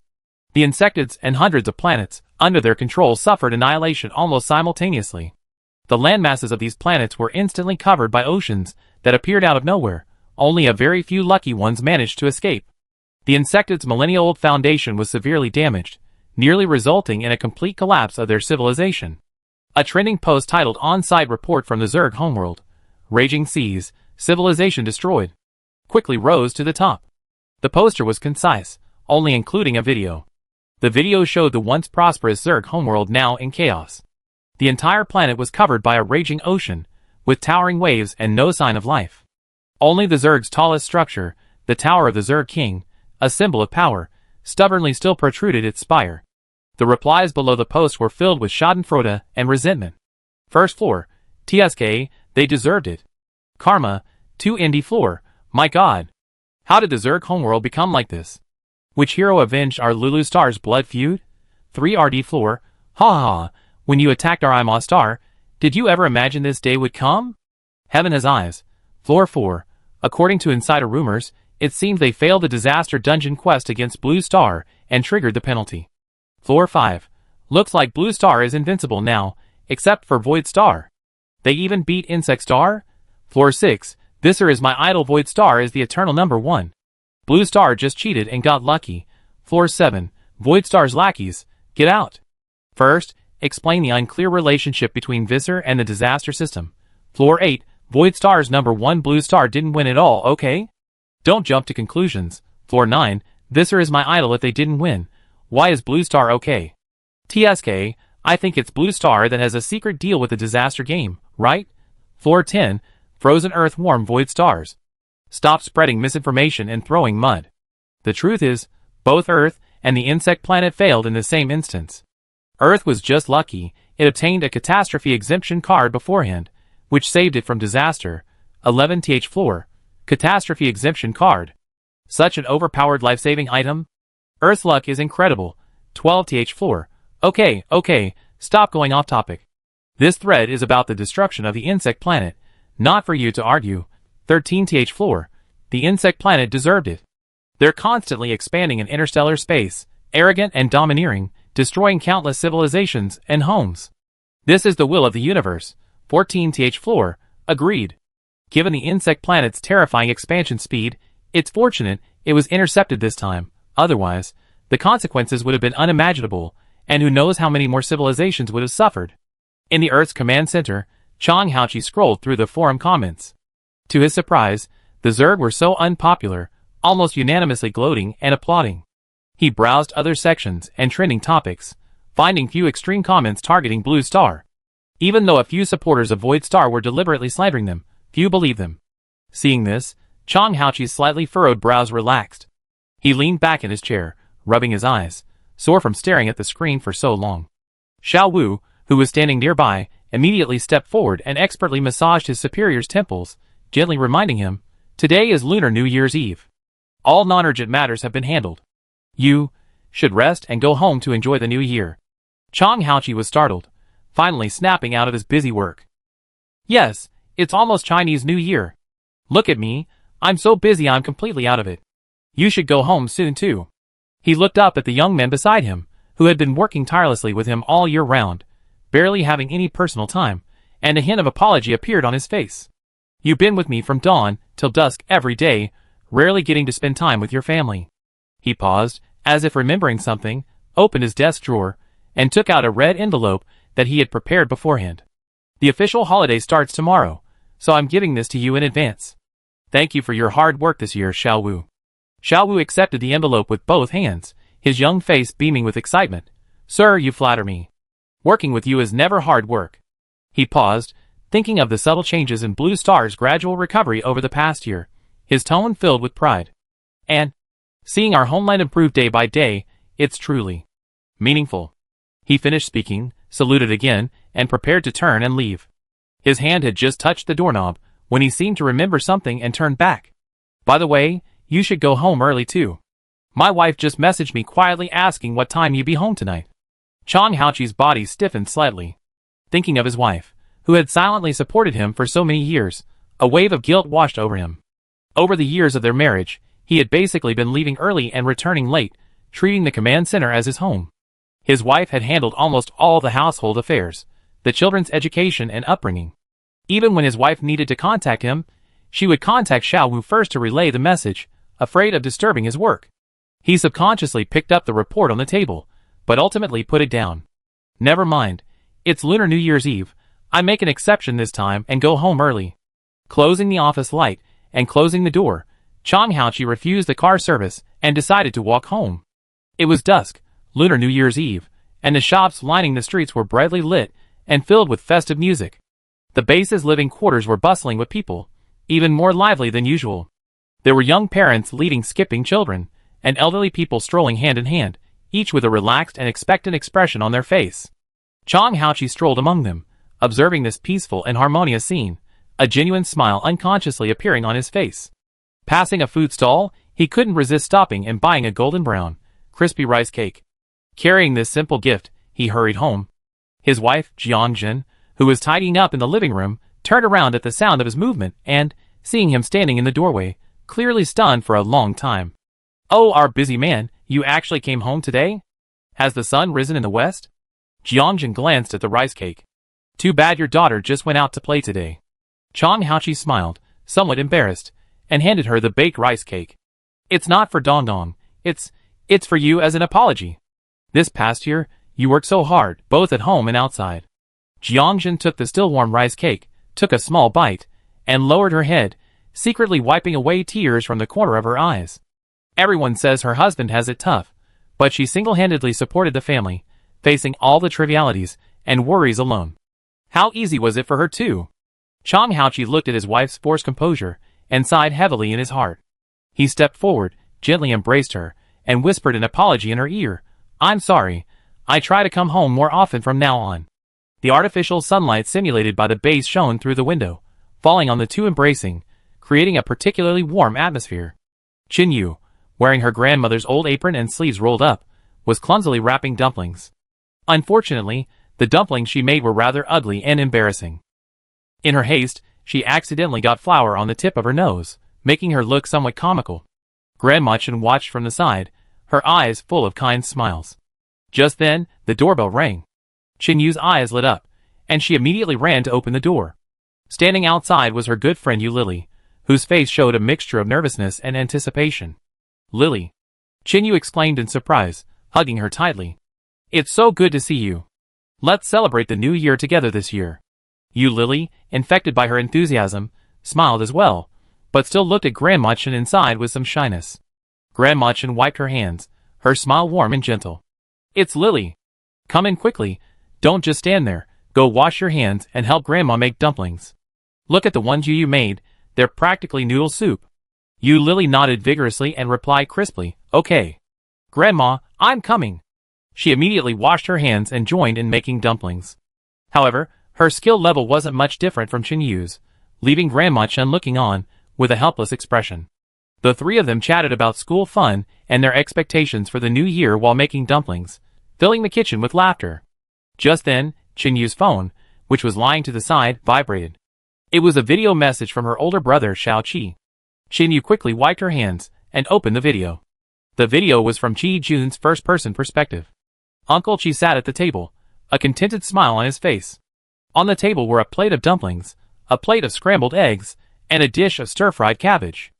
A: The Insectids and hundreds of planets under their control suffered annihilation almost simultaneously. The landmasses of these planets were instantly covered by oceans that appeared out of nowhere. Only a very few lucky ones managed to escape. The Insectids' millennia-old foundation was severely damaged, nearly resulting in a complete collapse of their civilization. A trending post titled On-Site Report from the Zerg Homeworld, Raging Seas, Civilization Destroyed, quickly rose to the top. The poster was concise, only including a video. The video showed the once prosperous Zerg homeworld now in chaos. The entire planet was covered by a raging ocean, with towering waves and no sign of life. Only the Zerg's tallest structure, the Tower of the Zerg King, a symbol of power, stubbornly still protruded its spire. The replies below the post were filled with schadenfreude and resentment. First floor, TSK, they deserved it. Karma, 2 indie floor, my god. How did the Zerg homeworld become like this? Which hero avenged our Lulu Star's blood feud? 3 RD floor, ha ha, when you attacked our IMA star, did you ever imagine this day would come? Heaven has eyes. Floor 4, according to insider rumors, It seemed they failed the disaster dungeon quest against Blue Star and triggered the penalty. Floor 5. Looks like Blue Star is invincible now, except for Void Star. They even beat Insect Star? Floor 6. Visser is my idol. Void Star is the eternal number 1. Blue Star just cheated and got lucky. Floor 7. Void Star's lackeys, get out. First, explain the unclear relationship between Visser and the disaster system. Floor 8. Void Star's number 1. Blue Star didn't win at all, okay? Don't jump to conclusions. Floor 9. Visser is my idol. If they didn't win, why is Blue Star okay? TSK, I think it's Blue Star that has a secret deal with the disaster game, right? Floor 10. Frozen Earth warm Void Stars. Stop spreading misinformation and throwing mud. The truth is, both Earth and the insect planet failed in the same instance. Earth was just lucky. It obtained a catastrophe exemption card beforehand, which saved it from disaster. 11th floor. Catastrophe exemption card. Such an overpowered life-saving item? Earth's luck is incredible. 12th floor. Okay, stop going off topic. This thread is about the destruction of the insect planet, not for you to argue. 13th floor. The insect planet deserved it. They're constantly expanding in interstellar space, arrogant and domineering, destroying countless civilizations and homes. This is the will of the universe. 14th floor. Agreed. Given the insect planet's terrifying expansion speed, it's fortunate it was intercepted this time. Otherwise, the consequences would have been unimaginable, and who knows how many more civilizations would have suffered. In the Earth's command center, Chang Haoqi scrolled through the forum comments. To his surprise, the Zerg were so unpopular, almost unanimously gloating and applauding. He browsed other sections and trending topics, finding few extreme comments targeting Blue Star. Even though a few supporters of Void Star were deliberately slandering them, few believed them. Seeing this, Chang Haoqi's slightly furrowed brows relaxed. He leaned back in his chair, rubbing his eyes, sore from staring at the screen for so long. Xiao Wu, who was standing nearby, immediately stepped forward and expertly massaged his superior's temples, gently reminding him, "Today is Lunar New Year's Eve. All non-urgent matters have been handled. You should rest and go home to enjoy the new year." Chang Haoqi was startled, finally snapping out of his busy work. "Yes, it's almost Chinese New Year. Look at me, I'm so busy I'm completely out of it. You should go home soon too." He looked up at the young man beside him, who had been working tirelessly with him all year round, barely having any personal time, and a hint of apology appeared on his face. "You've been with me from dawn till dusk every day, rarely getting to spend time with your family." He paused, as if remembering something, opened his desk drawer, and took out a red envelope that he had prepared beforehand. "The official holiday starts tomorrow, so I'm giving this to you in advance. Thank you for your hard work this year, Xiao Wu." Xiao Wu accepted the envelope with both hands, his young face beaming with excitement. "Sir, you flatter me. Working with you is never hard work." He paused, thinking of the subtle changes in Blue Star's gradual recovery over the past year, his tone filled with pride. "And seeing our homeland improve day by day, it's truly meaningful." He finished speaking, saluted again, and prepared to turn and leave. His hand had just touched the doorknob when he seemed to remember something and turned back. "By the way, you should go home early too. My wife just messaged me quietly asking what time you'd be home tonight." Chang Haoqi's body stiffened slightly. Thinking of his wife, who had silently supported him for so many years, a wave of guilt washed over him. Over the years of their marriage, he had basically been leaving early and returning late, treating the command center as his home. His wife had handled almost all the household affairs, the children's education and upbringing. Even when his wife needed to contact him, she would contact Xiao Wu first to relay the message, afraid of disturbing his work. He subconsciously picked up the report on the table, but ultimately put it down. "Never mind, it's Lunar New Year's Eve. I make an exception this time and go home early." Closing the office light and closing the door, Chang Haoqi refused the car service and decided to walk home. It was dusk, Lunar New Year's Eve, and the shops lining the streets were brightly lit and filled with festive music. The base's living quarters were bustling with people, even more lively than usual. There were young parents leading skipping children, and elderly people strolling hand in hand, each with a relaxed and expectant expression on their face. Chang Haoqi strolled among them, observing this peaceful and harmonious scene, a genuine smile unconsciously appearing on his face. Passing a food stall, he couldn't resist stopping and buying a golden brown, crispy rice cake. Carrying this simple gift, he hurried home. His wife, Jiangjin, who was tidying up in the living room, turned around at the sound of his movement and, seeing him standing in the doorway, clearly stunned for a long time. "Oh, our busy man, you actually came home today? Has the sun risen in the west?" Jiangjin glanced at the rice cake. "Too bad your daughter just went out to play today." Chang Haoqi smiled, somewhat embarrassed, and handed her the baked rice cake. "It's not for Dongdong, it's for you as an apology. This past year, you worked so hard, both at home and outside." Jiangjin took the still warm rice cake, took a small bite, and lowered her head, secretly wiping away tears from the corner of her eyes. Everyone says her husband has it tough, but she single-handedly supported the family, facing all the trivialities and worries alone. How easy was it for her too? Chang Haoqi looked at his wife's forced composure and sighed heavily in his heart. He stepped forward, gently embraced her, and whispered an apology in her ear. "I'm sorry. I try to come home more often from now on." The artificial sunlight simulated by the base shone through the window, falling on the two embracing, creating a particularly warm atmosphere. Qin Yu, wearing her grandmother's old apron and sleeves rolled up, was clumsily wrapping dumplings. Unfortunately, the dumplings she made were rather ugly and embarrassing. In her haste, she accidentally got flour on the tip of her nose, making her look somewhat comical. Grandma Chen watched from the side, her eyes full of kind smiles. Just then, the doorbell rang. Qin Yu's eyes lit up, and she immediately ran to open the door. Standing outside was her good friend Yu Lily, whose face showed a mixture of nervousness and anticipation. "Lily," Qin Yu exclaimed in surprise, hugging her tightly. "It's so good to see you. Let's celebrate the new year together this year." Yu Lily, infected by her enthusiasm, smiled as well, but still looked at Grandma Chen inside with some shyness. Grandma Chen wiped her hands, her smile warm and gentle. "It's Lily. Come in quickly, don't just stand there, go wash your hands and help Grandma make dumplings. Look at the ones you made, they're practically noodle soup." Yu Lily nodded vigorously and replied crisply, "Okay. Grandma, I'm coming." She immediately washed her hands and joined in making dumplings. However, her skill level wasn't much different from Qin Yu's, leaving Grandma Chen looking on, with a helpless expression. The three of them chatted about school fun and their expectations for the new year while making dumplings, filling the kitchen with laughter. Just then, Qin Yu's phone, which was lying to the side, vibrated. It was a video message from her older brother Xiao Qi. Qin Yu quickly wiped her hands and opened the video. The video was from Qi Jun's first-person perspective. Uncle Qi sat at the table, a contented smile on his face. On the table were a plate of dumplings, a plate of scrambled eggs, and a dish of stir-fried cabbage.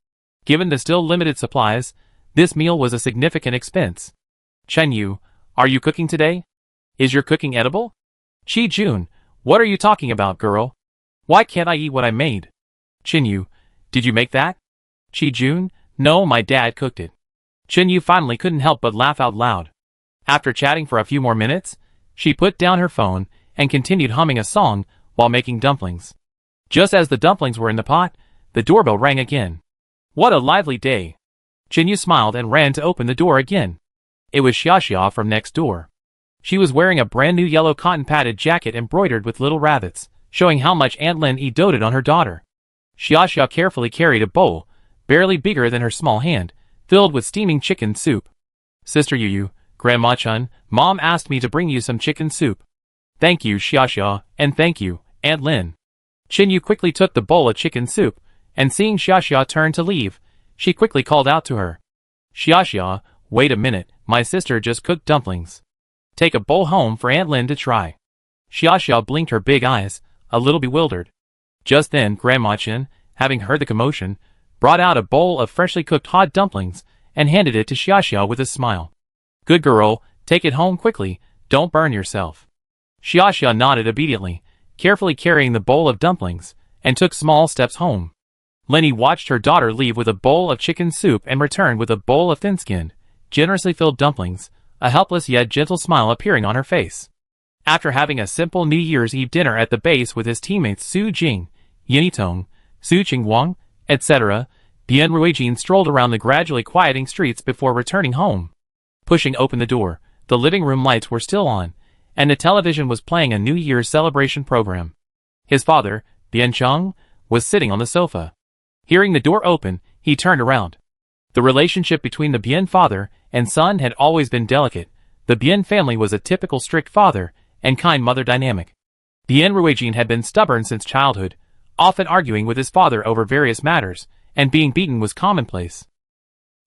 A: Given the still limited supplies, this meal was a significant expense. "Chen Yu, are you cooking today? Is your cooking edible?" "Qi Jun, what are you talking about, girl? Why can't I eat what I made?" "Qin Yu, did you make that?" "Qi Jun, no, my dad cooked it." Qin Yu finally couldn't help but laugh out loud. After chatting for a few more minutes, she put down her phone and continued humming a song while making dumplings. Just as the dumplings were in the pot, the doorbell rang again. What a lively day! Qin Yu smiled and ran to open the door again. It was Xiaxia from next door. She was wearing a brand new yellow cotton padded jacket embroidered with little rabbits, showing how much Aunt Lin doted on her daughter. Xiaxia carefully carried a bowl, barely bigger than her small hand, filled with steaming chicken soup. "Sister Yu, Grandma Chun, Mom asked me to bring you some chicken soup." "Thank you, Xiaxia, and thank you, Aunt Lin." Qin Yu quickly took the bowl of chicken soup, and seeing Xiaxia turn to leave, she quickly called out to her. "Xiaxia, wait a minute, my sister just cooked dumplings. Take a bowl home for Aunt Lin to try." Xiaxia blinked her big eyes, a little bewildered. Just then, Grandma Chen, having heard the commotion, brought out a bowl of freshly cooked hot dumplings and handed it to Xiaxia with a smile. "Good girl, take it home quickly, don't burn yourself." Xiaxia nodded obediently, carefully carrying the bowl of dumplings, and took small steps home. Lenny watched her daughter leave with a bowl of chicken soup and return with a bowl of thin-skinned, generously filled dumplings, a helpless yet gentle smile appearing on her face. After having a simple New Year's Eve dinner at the base with his teammates Su Jing, Yin Yitong, Su Qingguang, etc., Bian Ruijin strolled around the gradually quieting streets before returning home. Pushing open the door, the living room lights were still on, and the television was playing a New Year's celebration program. His father, Bian Cheng, was sitting on the sofa. Hearing the door open, he turned around. The relationship between the Bian father and son had always been delicate. The Bian family was a typical strict father and kind mother dynamic. Bian Ruijin had been stubborn since childhood, often arguing with his father over various matters, and being beaten was commonplace.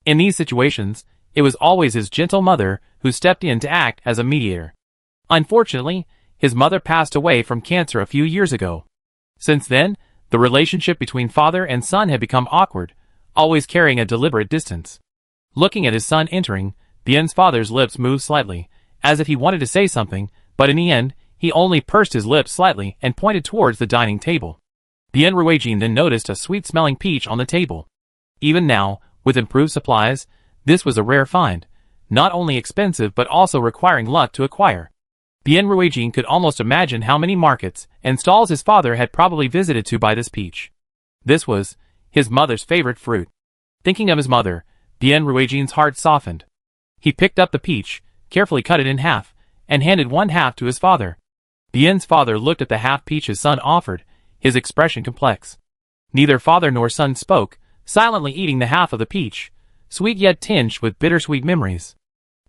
A: In these situations, it was always his gentle mother who stepped in to act as a mediator. Unfortunately, his mother passed away from cancer a few years ago. Since then, the relationship between father and son had become awkward, always carrying a deliberate distance. Looking at his son entering, Bien's father's lips moved slightly, as if he wanted to say something, but in the end, he only pursed his lips slightly and pointed towards the dining table. Bien Ruijin then noticed a sweet-smelling peach on the table. Even now, with improved supplies, this was a rare find, not only expensive but also requiring luck to acquire. Bien Ruijin could almost imagine how many markets and stalls his father had probably visited to buy this peach. This was his mother's favorite fruit. Thinking of his mother, Bien Ruijin's heart softened. He picked up the peach, carefully cut it in half, and handed one half to his father. Bien's father looked at the half peach his son offered, his expression complex. Neither father nor son spoke, silently eating the half of the peach, sweet yet tinged with bittersweet memories.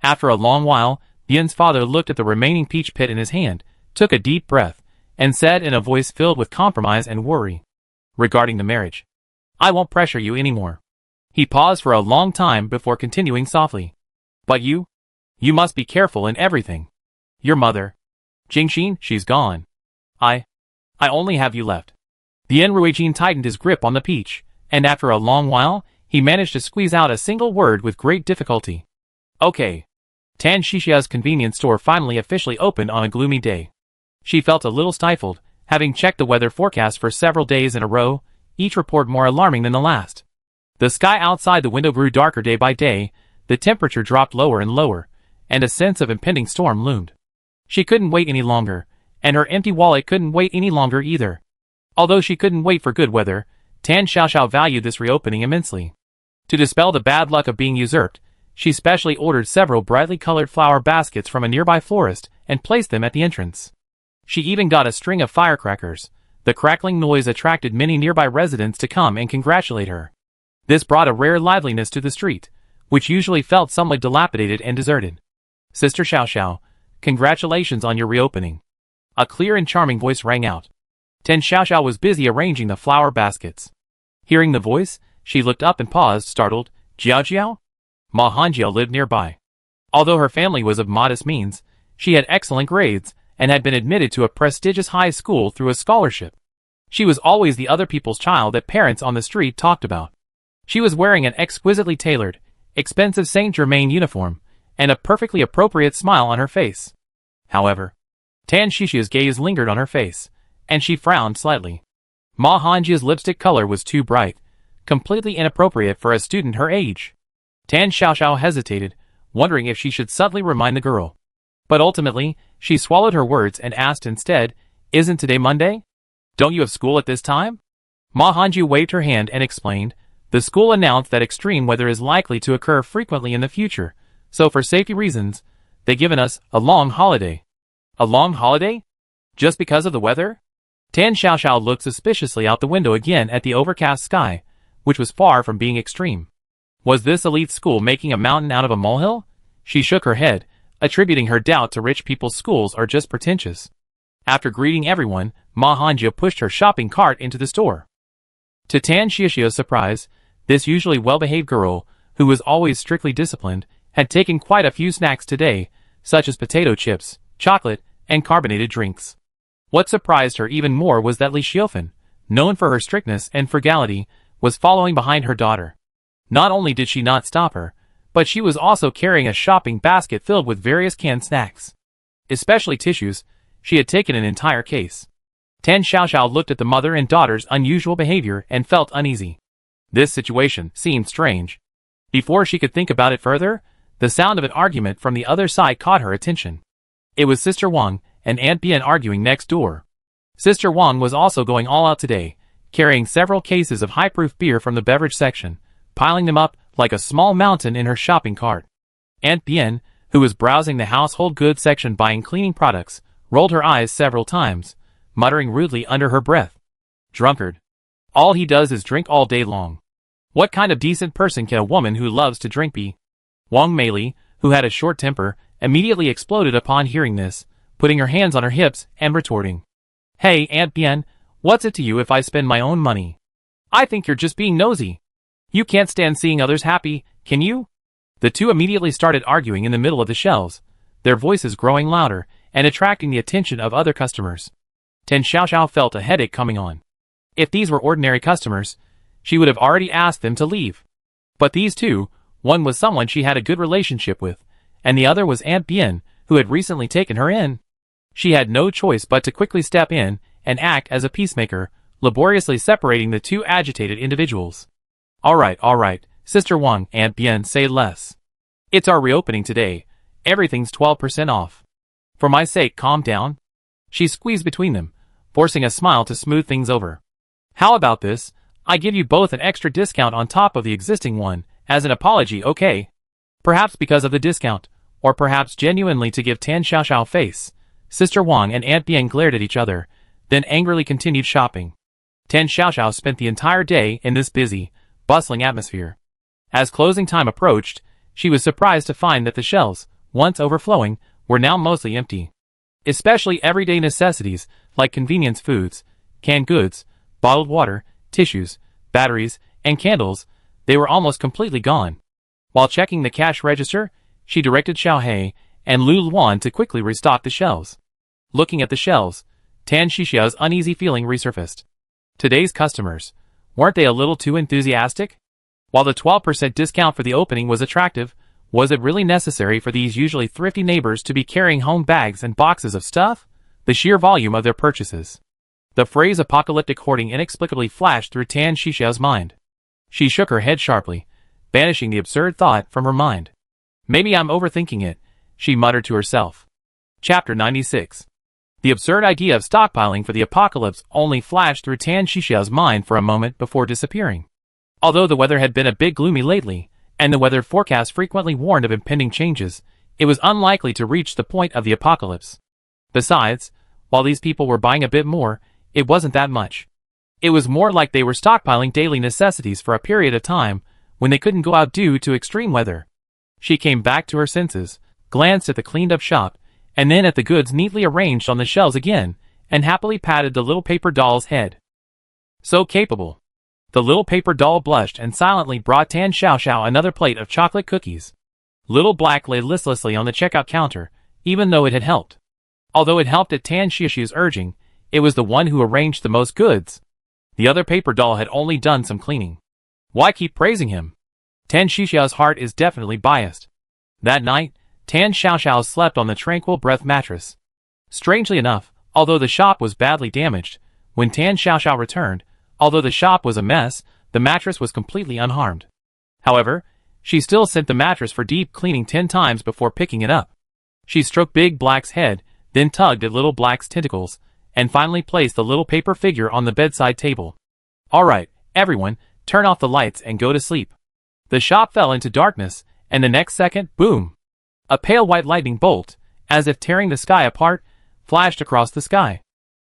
A: After a long while, Bien's father looked at the remaining peach pit in his hand, took a deep breath, and said in a voice filled with compromise and worry, "Regarding the marriage, I won't pressure you anymore." He paused for a long time before continuing softly. "But you must be careful in everything. Your mother, Jingxin, she's gone. I only have you left." Bien Ruijin tightened his grip on the peach, and after a long while, he managed to squeeze out a single word with great difficulty. "Okay." Tan Shishia's convenience store finally officially opened on a gloomy day. She felt a little stifled, having checked the weather forecast for several days in a row, each report more alarming than the last. The sky outside the window grew darker day by day, the temperature dropped lower and lower, and a sense of impending storm loomed. She couldn't wait any longer, and her empty wallet couldn't wait any longer either. Although she couldn't wait for good weather, Tan Xiaoxiao valued this reopening immensely. To dispel the bad luck of being usurped, she specially ordered several brightly colored flower baskets from a nearby florist and placed them at the entrance. She even got a string of firecrackers. The crackling noise attracted many nearby residents to come and congratulate her. This brought a rare liveliness to the street, which usually felt somewhat dilapidated and deserted. "Sister Xiaoxiao, congratulations on your reopening." A clear and charming voice rang out. Tan Xiaoxiao was busy arranging the flower baskets. Hearing the voice, she looked up and paused, startled. "Jiao Jiao?" Ma Hanjiao lived nearby. Although her family was of modest means, she had excellent grades and had been admitted to a prestigious high school through a scholarship. She was always the other people's child that parents on the street talked about. She was wearing an exquisitely tailored, expensive Saint Germain uniform, and a perfectly appropriate smile on her face. However, Tan Shishia's gaze lingered on her face, and she frowned slightly. Ma Hanjia's lipstick color was too bright, completely inappropriate for a student her age. Tan Xiaoxiao hesitated, wondering if she should subtly remind the girl. But ultimately, she swallowed her words and asked instead, "Isn't today Monday? Don't you have school at this time?" Ma Hanjia waved her hand and explained, "The school announced that extreme weather is likely to occur frequently in the future, so for safety reasons, they've given us a long holiday." "A long holiday? Just because of the weather?" Tan Xiaoxiao looked suspiciously out the window again at the overcast sky, which was far from being extreme. Was this elite school making a mountain out of a molehill? She shook her head, attributing her doubt to rich people's schools are just pretentious. After greeting everyone, Ma Hanjia pushed her shopping cart into the store. To Tan Xiaoxiao's surprise, this usually well-behaved girl, who was always strictly disciplined, had taken quite a few snacks today, such as potato chips, chocolate, and carbonated drinks. What surprised her even more was that Li Xiaofan, known for her strictness and frugality, was following behind her daughter. Not only did she not stop her, but she was also carrying a shopping basket filled with various canned snacks. Especially tissues, she had taken an entire case. Tan Xiaoxiao looked at the mother and daughter's unusual behavior and felt uneasy. This situation seemed strange. Before she could think about it further, the sound of an argument from the other side caught her attention. It was Sister Wang and Aunt Bian arguing next door. Sister Wang was also going all out today, carrying several cases of high-proof beer from the beverage section, piling them up like a small mountain in her shopping cart. Aunt Bian, who was browsing the household goods section buying cleaning products, rolled her eyes several times, muttering rudely under her breath. "Drunkard. All he does is drink all day long. What kind of decent person can a woman who loves to drink be?" Wang Meili, who had a short temper, immediately exploded upon hearing this, putting her hands on her hips and retorting. "Hey, Aunt Bian, what's it to you if I spend my own money? I think you're just being nosy." You can't stand seeing others happy, can you? The two immediately started arguing in the middle of the shelves, their voices growing louder and attracting the attention of other customers. Tan Xiaoxiao felt a headache coming on. If these were ordinary customers, she would have already asked them to leave. But these two, one was someone she had a good relationship with, and the other was Aunt Bien, who had recently taken her in. She had no choice but to quickly step in and act as a peacemaker, laboriously separating the two agitated individuals. All right, Sister Wang, Aunt Bien, say less. It's our reopening today. Everything's 12% off. For my sake, calm down. She squeezed between them, forcing a smile to smooth things over. How about this? I give you both an extra discount on top of the existing one, as an apology, okay? Perhaps because of the discount, or perhaps genuinely to give Tan Xiaoxiao face. Sister Wang and Aunt Bien glared at each other, then angrily continued shopping. Tan Xiaoxiao spent the entire day in this busy, bustling atmosphere. As closing time approached, she was surprised to find that the shelves, once overflowing, were now mostly empty. Especially everyday necessities like convenience foods, canned goods, bottled water, tissues, batteries, and candles, they were almost completely gone. While checking the cash register, she directed Xiaohei and Lu Luan to quickly restock the shelves. Looking at the shelves, Tan Xiaoxiao's uneasy feeling resurfaced. Today's customers, weren't they a little too enthusiastic? While the 12% discount for the opening was attractive, was it really necessary for these usually thrifty neighbors to be carrying home bags and boxes of stuff? The sheer volume of their purchases. The phrase apocalyptic hoarding inexplicably flashed through Tan Xiaoxiao's mind. She shook her head sharply, banishing the absurd thought from her mind. Maybe I'm overthinking it, she muttered to herself. Chapter 96. The absurd idea of stockpiling for the apocalypse only flashed through Tan Xiaoxiao's mind for a moment before disappearing. Although the weather had been a bit gloomy lately, and the weather forecast frequently warned of impending changes, it was unlikely to reach the point of the apocalypse. Besides, while these people were buying a bit more, it wasn't that much. It was more like they were stockpiling daily necessities for a period of time when they couldn't go out due to extreme weather. She came back to her senses, glanced at the cleaned-up shop, and then at the goods neatly arranged on the shelves again, and happily patted the little paper doll's head. So capable. The little paper doll blushed and silently brought Tan Xiaoxiao another plate of chocolate cookies. Little Black lay listlessly on the checkout counter, even though it had helped. Although it helped at Tan Xiaoxiao's urging, it was the one who arranged the most goods. The other paper doll had only done some cleaning. Why keep praising him? Tan Xiaoxiao's heart is definitely biased. That night, Tan Xiaoxiao slept on the tranquil breath mattress. Strangely enough, although the shop was badly damaged, when Tan Xiaoxiao returned, although the shop was a mess, the mattress was completely unharmed. However, she still sent the mattress for deep cleaning 10 times before picking it up. She stroked Big Black's head, then tugged at Little Black's tentacles, and finally placed the little paper figure on the bedside table. Alright, everyone, turn off the lights and go to sleep. The shop fell into darkness, and the next second, boom! A pale white lightning bolt, as if tearing the sky apart, flashed across the sky.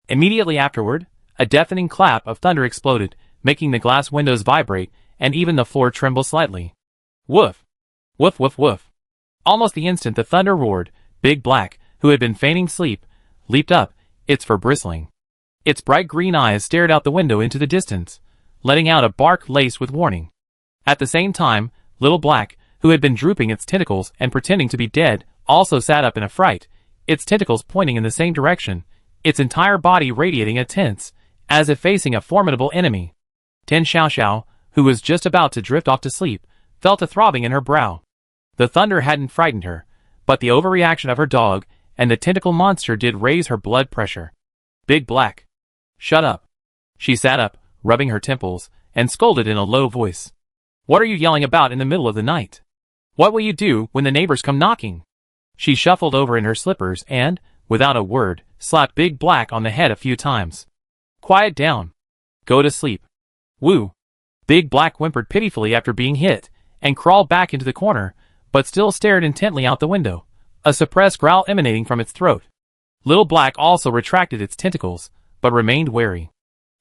A: Immediately afterward, a deafening clap of thunder exploded, making the glass windows vibrate, and even the floor tremble slightly. Woof! Woof woof woof! Almost the instant the thunder roared, Big Black, who had been feigning sleep, leaped up, its fur bristling. Its bright green eyes stared out the window into the distance, letting out a bark laced with warning. At the same time, Little Black, who had been drooping its tentacles and pretending to be dead, also sat up in a fright, its tentacles pointing in the same direction, its entire body radiating a tense, as if facing a formidable enemy. Tan Xiaoxiao, who was just about to drift off to sleep, felt a throbbing in her brow. The thunder hadn't frightened her, but the overreaction of her dog and the tentacle monster did raise her blood pressure. Big Black. Shut up. She sat up, rubbing her temples, and scolded in a low voice. What are you yelling about in the middle of the night? What will you do when the neighbors come knocking? She shuffled over in her slippers and, without a word, slapped Big Black on the head a few times. Quiet down. Go to sleep. Woo. Big Black whimpered pitifully after being hit, and crawled back into the corner, but still stared intently out the window, a suppressed growl emanating from its throat. Little Black also retracted its tentacles, but remained wary.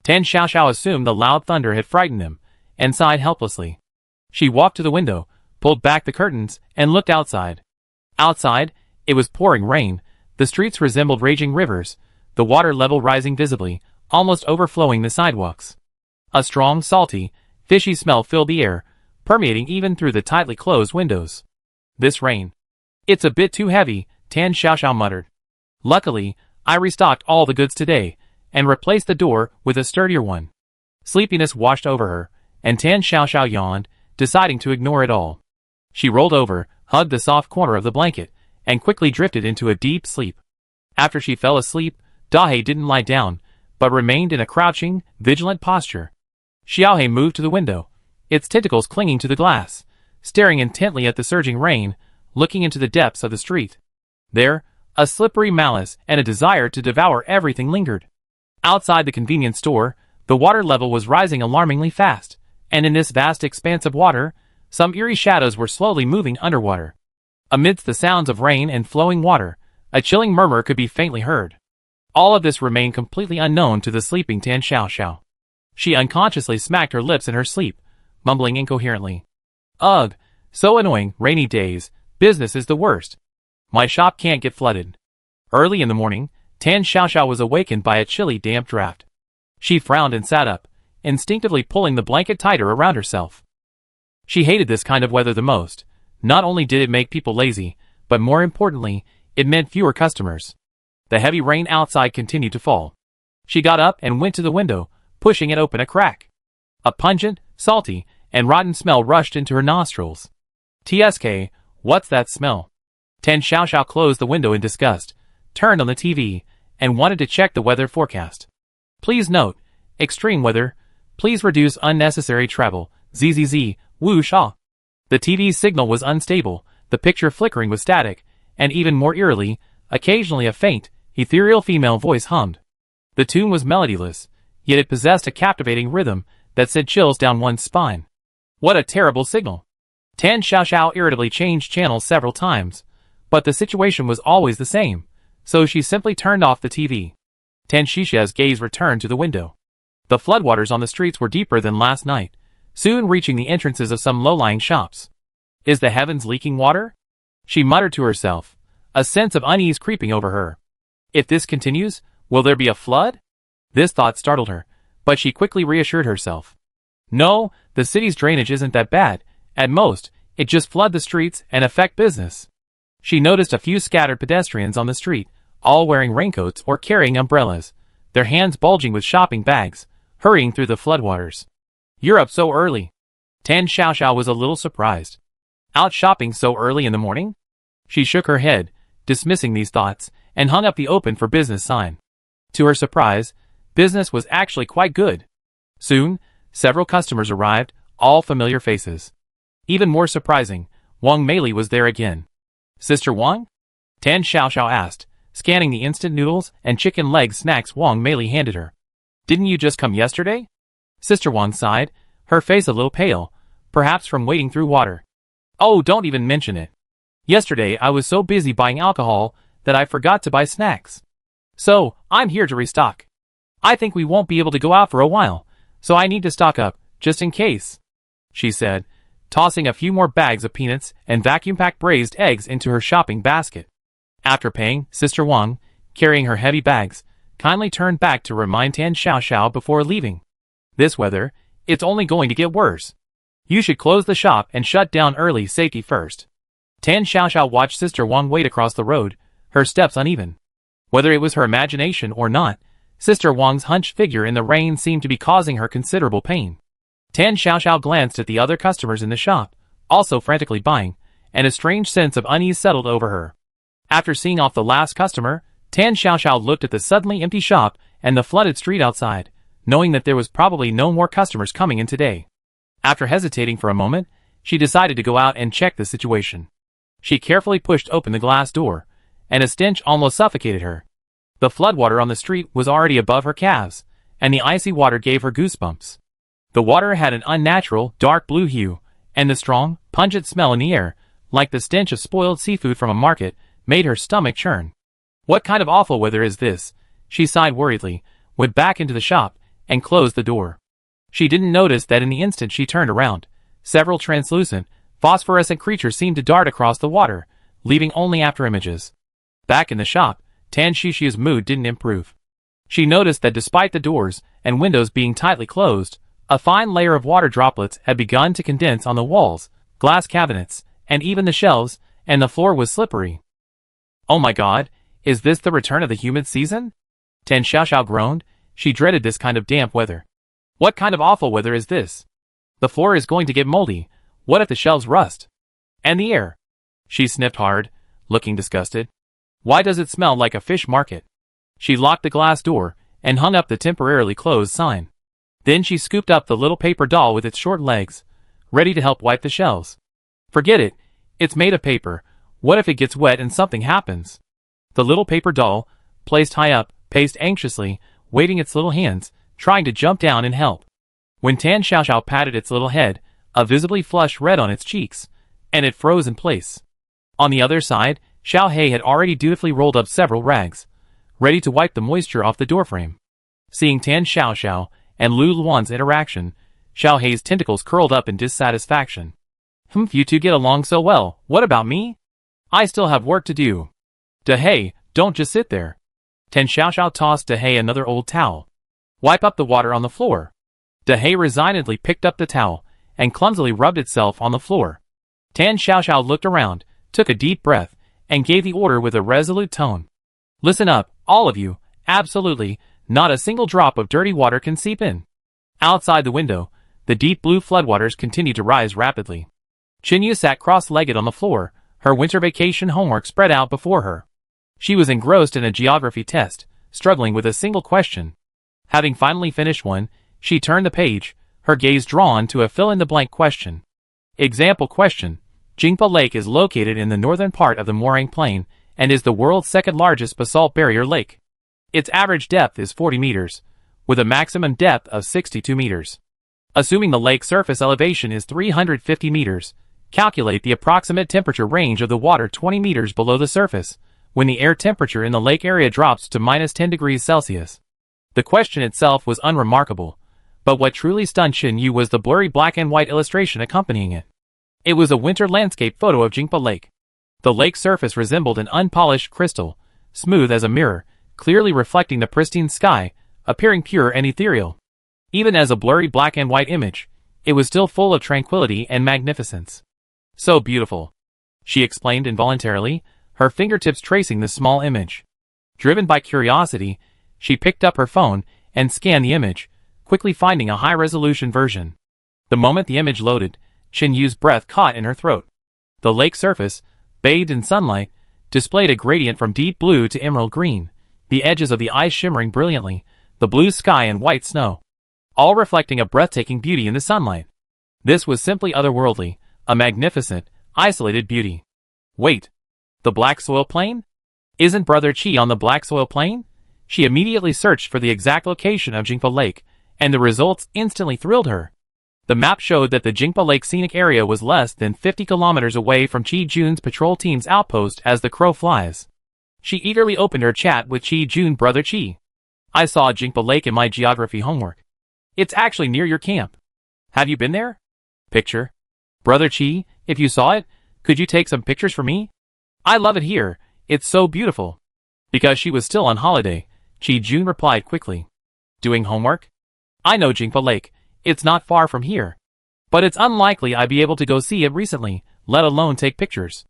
A: Tan Xiaoxiao assumed the loud thunder had frightened them, and sighed helplessly. She walked to the window, pulled back the curtains, and looked outside. Outside, it was pouring rain, the streets resembled raging rivers, the water level rising visibly, almost overflowing the sidewalks. A strong, salty, Fishy smell filled the air, permeating even through the tightly closed windows. This rain. It's a bit too heavy, Tan Xiaoxiao muttered. Luckily, I restocked all the goods today, and replaced the door with a sturdier one. Sleepiness washed over her, and Tan Xiaoxiao yawned, deciding to ignore it all. She rolled over, hugged the soft corner of the blanket, and quickly drifted into a deep sleep. After she fell asleep, Dahe didn't lie down, but remained in a crouching, vigilant posture. Xiaohe moved to the window, its tentacles clinging to the glass, staring intently at the surging rain, looking into the depths of the street. There, a slippery malice and a desire to devour everything lingered. Outside the convenience store, the water level was rising alarmingly fast, and in this vast expanse of water, some eerie shadows were slowly moving underwater. Amidst the sounds of rain and flowing water, a chilling murmur could be faintly heard. All of this remained completely unknown to the sleeping Tan Xiaoxiao. She unconsciously smacked her lips in her sleep, mumbling incoherently. Ugh, so annoying, rainy days, business is the worst. My shop can't get flooded. Early in the morning, Tan Xiaoxiao was awakened by a chilly damp draft. She frowned and sat up, instinctively pulling the blanket tighter around herself. She hated this kind of weather the most. Not only did it make people lazy, but more importantly, it meant fewer customers. The heavy rain outside continued to fall. She got up and went to the window, pushing it open a crack. A pungent, salty, and rotten smell rushed into her nostrils. TSK, what's that smell? Tan Xiaoxiao closed the window in disgust, turned on the TV, and wanted to check the weather forecast. Please note, extreme weather, please reduce unnecessary travel, ZZZ, woo sha. The TV's signal was unstable, the picture flickering with static, and even more eerily, occasionally a faint, ethereal female voice hummed. The tune was melodyless, yet it possessed a captivating rhythm that sent chills down one's spine. What a terrible signal! Tan Xiaoxiao irritably changed channels several times, but the situation was always the same, so she simply turned off the TV. Tan Xiaoxiao's gaze returned to the window. The floodwaters on the streets were deeper than last night, soon reaching the entrances of some low-lying shops. Is the heavens leaking water? She muttered to herself, a sense of unease creeping over her. If this continues, will there be a flood? This thought startled her, but she quickly reassured herself. No, the city's drainage isn't that bad. At most, it just flood the streets and affect business. She noticed a few scattered pedestrians on the street, all wearing raincoats or carrying umbrellas, their hands bulging with shopping bags, hurrying through the floodwaters. You're up so early. Tan Xiaoxiao was a little surprised. Out shopping so early in the morning? She shook her head, dismissing these thoughts, and hung up the open for business sign. To her surprise, business was actually quite good. Soon, several customers arrived, all familiar faces. Even more surprising, Wang Meili was there again. Sister Wang? Tan Xiaoxiao asked, scanning the instant noodles and chicken leg snacks Wang Meili handed her. Didn't you just come yesterday? Sister Wang sighed, her face a little pale, perhaps from wading through water. Oh, don't even mention it. Yesterday I was so busy buying alcohol that I forgot to buy snacks. So, I'm here to restock. I think we won't be able to go out for a while, so I need to stock up, just in case, she said, tossing a few more bags of peanuts and vacuum-packed braised eggs into her shopping basket. After paying, Sister Wang, carrying her heavy bags, kindly turned back to remind Tan Xiaoxiao before leaving. This weather, it's only going to get worse. You should close the shop and shut down early, safety first. Tan Xiaoxiao watched Sister Wang wade across the road, her steps uneven. Whether it was her imagination or not, Sister Wang's hunched figure in the rain seemed to be causing her considerable pain. Tan Xiaoxiao glanced at the other customers in the shop, also frantically buying, and a strange sense of unease settled over her. After seeing off the last customer, Tan Xiaoxiao looked at the suddenly empty shop and the flooded street outside, knowing that there was probably no more customers coming in today. After hesitating for a moment, she decided to go out and check the situation. She carefully pushed open the glass door, and a stench almost suffocated her. The floodwater on the street was already above her calves, and the icy water gave her goosebumps. The water had an unnatural, dark blue hue, and the strong, pungent smell in the air, like the stench of spoiled seafood from a market, made her stomach churn. What kind of awful weather is this? She sighed worriedly, went back into the shop, and closed the door. She didn't notice that in the instant she turned around, several translucent, phosphorescent creatures seemed to dart across the water, leaving only afterimages. Back in the shop, Tan Xiaoxiao's mood didn't improve. She noticed that despite the doors and windows being tightly closed, A fine layer of water droplets had begun to condense on the walls, glass cabinets, and even the shelves, and the floor was slippery. "Oh my god, is this the return of the humid season?" Tan Xiaoxiao groaned. She dreaded this kind of damp weather. "What kind of awful weather is this? The floor is going to get moldy. What if the shelves rust? And the air?" She sniffed hard, looking disgusted. "Why does it smell like a fish market?" She locked the glass door and hung up the temporarily closed sign. Then she scooped up the little paper doll with its short legs, ready to help wipe the shelves. "Forget it. It's made of paper. What if it gets wet and something happens?" The little paper doll, placed high up, paced anxiously, waving its little hands, trying to jump down and help. When Tan Xiaoxiao patted its little head, a visibly flushed red on its cheeks, and it froze in place. On the other side, Xiao He had already dutifully rolled up several rags, ready to wipe the moisture off the doorframe. Seeing Tan Xiaoxiao and Lu Luan's interaction, Xiao He's tentacles curled up in dissatisfaction. You two get along so well, what about me? I still have work to do." "De He, don't just sit there." Tan Xiaoxiao tossed De He another old towel. "Wipe up the water on the floor." De He resignedly picked up the towel and clumsily rubbed itself on the floor. Tan Xiaoxiao looked around, took a deep breath, and gave the order with a resolute tone. "Listen up, all of you, absolutely, not a single drop of dirty water can seep in." Outside the window, the deep blue floodwaters continued to rise rapidly. Qinyu sat cross-legged on the floor, her winter vacation homework spread out before her. She was engrossed in a geography test, struggling with a single question. Having finally finished one, she turned the page, her gaze drawn to a fill-in-the-blank question. Example question: Jingpa Lake is located in the northern part of the Morang Plain and is the world's second-largest basalt barrier lake. Its average depth is 40 meters, with a maximum depth of 62 meters. Assuming the lake surface elevation is 350 meters, calculate the approximate temperature range of the water 20 meters below the surface, when the air temperature in the lake area drops to -10 degrees Celsius. The question itself was unremarkable, but what truly stunned Qinyu was the blurry black and white illustration accompanying it. It was a winter landscape photo of Jingpa Lake. The lake surface resembled an unpolished crystal, smooth as a mirror, clearly reflecting the pristine sky, appearing pure and ethereal. Even as a blurry black and white image, it was still full of tranquility and magnificence. "So beautiful," she explained involuntarily, her fingertips tracing the small image. Driven by curiosity, she picked up her phone and scanned the image, quickly finding a high-resolution version. The moment the image loaded, Qinyu's breath caught in her throat. The lake surface, bathed in sunlight, displayed a gradient from deep blue to emerald green, the edges of the ice shimmering brilliantly, the blue sky and white snow, all reflecting a breathtaking beauty in the sunlight. This was simply otherworldly, a magnificent, isolated beauty. Wait, the black soil plain? Isn't Brother Qi on the black soil plain? She immediately searched for the exact location of Jingpa Lake, and the results instantly thrilled her. The map showed that the Jingpa Lake scenic area was less than 50 kilometers away from Qi Jun's patrol team's outpost as the crow flies. She eagerly opened her chat with Qi Jun. "Brother Qi, I saw Jingpa Lake in my geography homework. It's actually near your camp. Have you been there?" Picture: "Brother Qi, if you saw it, could you take some pictures for me? I love it here, it's so beautiful." Because she was still on holiday, Qi Jun replied quickly. "Doing homework? I know Jingpa Lake, it's not far from here. But it's unlikely I'd be able to go see it recently, let alone take pictures.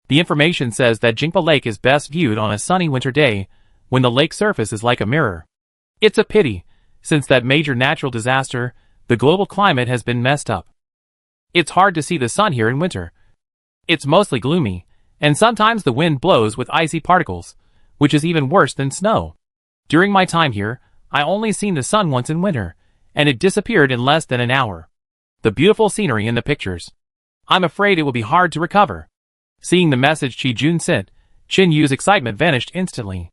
A: The information says that Jingpa Lake is best viewed on a sunny winter day, when the lake surface is like a mirror. It's a pity, since that major natural disaster, the global climate has been messed up. It's hard to see the sun here in winter. It's mostly gloomy, and sometimes the wind blows with icy particles, which is even worse than snow. During my time here, I only seen the sun once in winter, and it disappeared in less than an hour. The beautiful scenery in the pictures. I'm afraid it will be hard to recover." Seeing the message Qi Jun sent, Qinyu's excitement vanished instantly.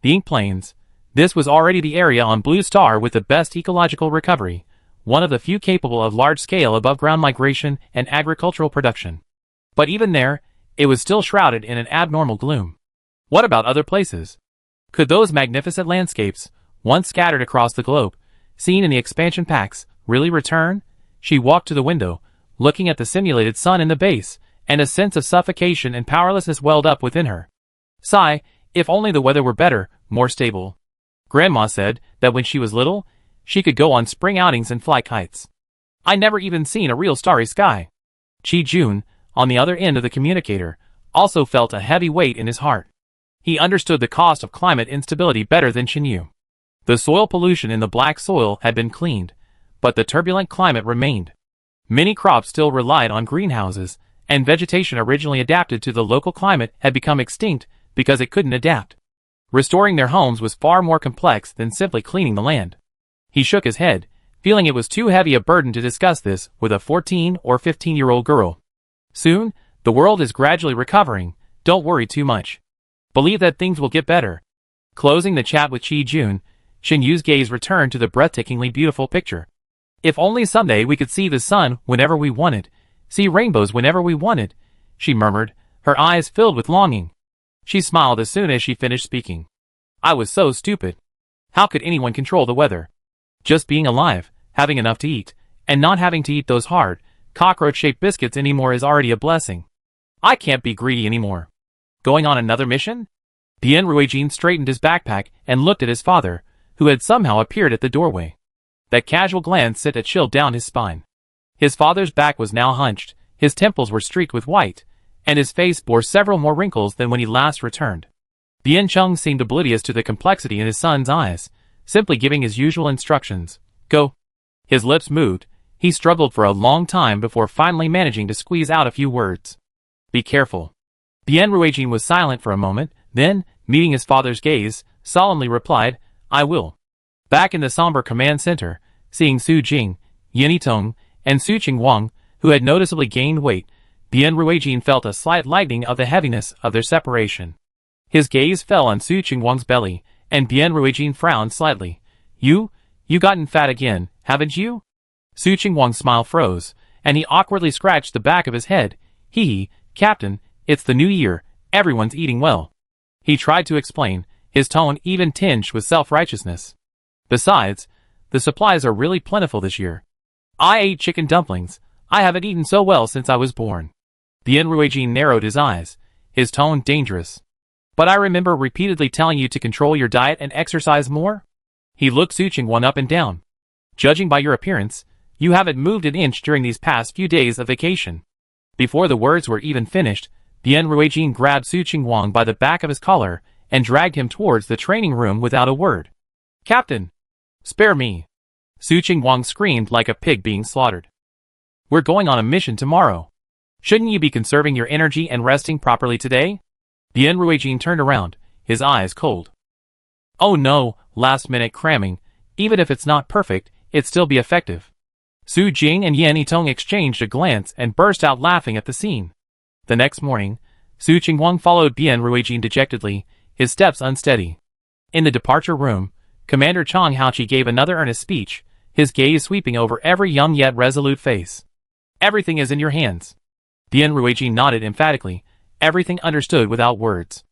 A: The Ink Plains. This was already the area on Blue Star with the best ecological recovery, one of the few capable of large-scale above-ground migration and agricultural production. But even there, it was still shrouded in an abnormal gloom. What about other places? Could those magnificent landscapes, once scattered across the globe, seen in the expansion packs, really return? She walked to the window, looking at the simulated sun in the base, and a sense of suffocation and powerlessness welled up within her. Sigh, if only the weather were better, more stable. Grandma said that when she was little, She could go on spring outings and fly kites. I never even seen a real starry sky. Chi-jun, on the other end of the communicator, also felt a heavy weight in his heart. He understood the cost of climate instability better than Chinyu. The soil pollution in the black soil had been cleaned, but the turbulent climate remained. Many crops still relied on greenhouses, and vegetation originally adapted to the local climate had become extinct because it couldn't adapt. Restoring their homes was far more complex than simply cleaning the land. He shook his head, feeling it was too heavy a burden to discuss this with a 14 or 15-year-old girl. Soon, the world is gradually recovering, don't worry too much. Believe that things will get better. Closing the chat with Chi-jun, Xinyu's gaze returned to the breathtakingly beautiful picture. If only someday we could see the sun whenever we wanted, see rainbows whenever we wanted, she murmured, her eyes filled with longing. She smiled as soon as she finished speaking. I was so stupid. How could anyone control the weather? Just being alive, having enough to eat, and not having to eat those hard, cockroach-shaped biscuits anymore is already a blessing. I can't be greedy anymore. Going on another mission? Bien Ruijin straightened his backpack and looked at his father, who had somehow appeared at the doorway. That casual glance sent a chill down his spine. His father's back was now hunched, his temples were streaked with white, and his face bore several more wrinkles than when he last returned. Bien Chung seemed oblivious to the complexity in his son's eyes, simply giving his usual instructions. Go. His lips moved. He struggled for a long time before finally managing to squeeze out a few words. Be careful. Bien Ruijin was silent for a moment, then, meeting his father's gaze, solemnly replied, I will. Back in the somber command center, seeing Su Jing, Yin Tong, and Su Qingwang, who had noticeably gained weight, Bien Ruijin felt a slight lightening of the heaviness of their separation. His gaze fell on Su Qingwang's belly, and Bien Ruijin frowned slightly. You gotten fat again, haven't you? Su Qingwang's smile froze, and he awkwardly scratched the back of his head. Hee, Captain, it's the new year, everyone's eating well. He tried to explain, his tone even tinged with self-righteousness. Besides, the supplies are really plentiful this year. I ate chicken dumplings. I haven't eaten so well since I was born. Bien Ruijin narrowed his eyes, his tone dangerous. But I remember repeatedly telling you to control your diet and exercise more? He looked Su Qingwang up and down. Judging by your appearance, you haven't moved an inch during these past few days of vacation. Before the words were even finished, Bien Ruijin grabbed Su Qingwang by the back of his collar and dragged him towards the training room without a word. Captain! Spare me! Su Qingwang screamed like a pig being slaughtered. We're going on a mission tomorrow. Shouldn't you be conserving your energy and resting properly today? Bien Ruijin turned around, his eyes cold. Oh no, last-minute cramming. Even if it's not perfect, it'd still be effective. Su Jing and Yan Yitong exchanged a glance and burst out laughing at the scene. The next morning, Su Qingwang followed Bien Ruijin dejectedly, his steps unsteady. In the departure room, Commander Chang Haoqi gave another earnest speech, his gaze sweeping over every young yet resolute face. Everything is in your hands. Bien Ruijin nodded emphatically, everything understood without words.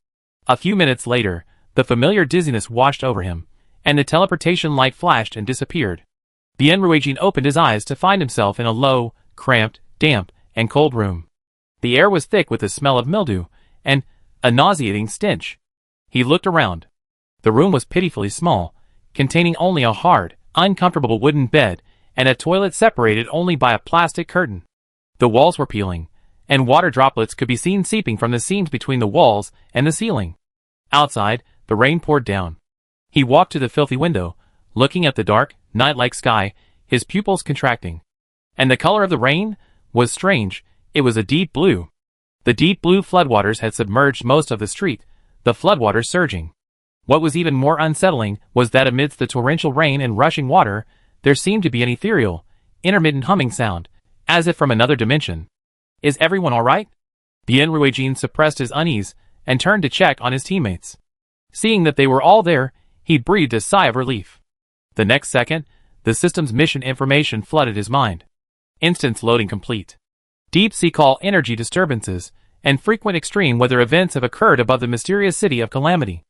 A: A few minutes later, the familiar dizziness washed over him, and the teleportation light flashed and disappeared. Bien Ruijin opened his eyes to find himself in a low, cramped, damp, and cold room. The air was thick with the smell of mildew, and a nauseating stench. He looked around. The room was pitifully small, containing only a hard, uncomfortable wooden bed, and a toilet separated only by a plastic curtain. The walls were peeling, and water droplets could be seen seeping from the seams between the walls and the ceiling. Outside, the rain poured down. He walked to the filthy window, looking at the dark, night-like sky, his pupils contracting. And the color of the rain was strange. It was a deep blue. The deep blue floodwaters had submerged most of the street, the floodwaters surging. What was even more unsettling was that amidst the torrential rain and rushing water, there seemed to be an ethereal, intermittent humming sound, as if from another dimension. Is everyone all right? Bien Ruijin suppressed his unease and turned to check on his teammates. Seeing that they were all there, he breathed a sigh of relief. The next second, the system's mission information flooded his mind. Instance loading complete. Deep sea call energy disturbances and frequent extreme weather events have occurred above the mysterious city of Calamity.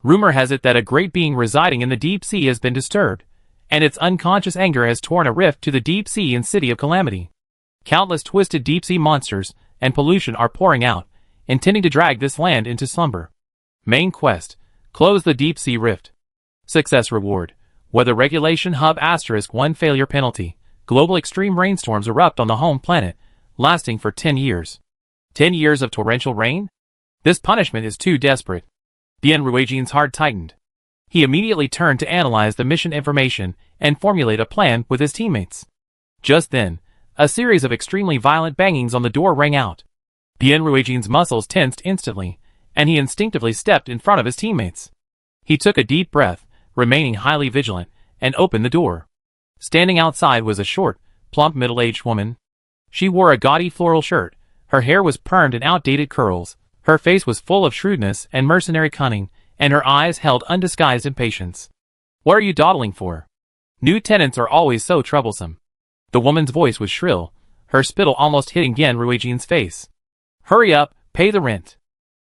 A: Rumor has it that a great being residing in the deep sea has been disturbed, and its unconscious anger has torn a rift to the deep sea and city of Calamity. Countless twisted deep sea monsters and pollution are pouring out, intending to drag this land into slumber. Main quest: close the deep sea rift. Success reward: Weather Regulation Hub *1 Failure Penalty. Global extreme rainstorms erupt on the home planet, lasting for 10 years. 10 years of torrential rain? This punishment is too desperate. Bien Ruijin's heart tightened. He immediately turned to analyze the mission information and formulate a plan with his teammates. Just then, a series of extremely violent bangings on the door rang out. Bien Ruijin's muscles tensed instantly, and he instinctively stepped in front of his teammates. He took a deep breath, remaining highly vigilant, and opened the door. Standing outside was a short, plump middle-aged woman. She wore a gaudy floral shirt, her hair was permed in outdated curls, her face was full of shrewdness and mercenary cunning, and her eyes held undisguised impatience. "What are you dawdling for? New tenants are always so troublesome." The woman's voice was shrill, her spittle almost hitting Bien Ruijin's face. "Hurry up, pay the rent."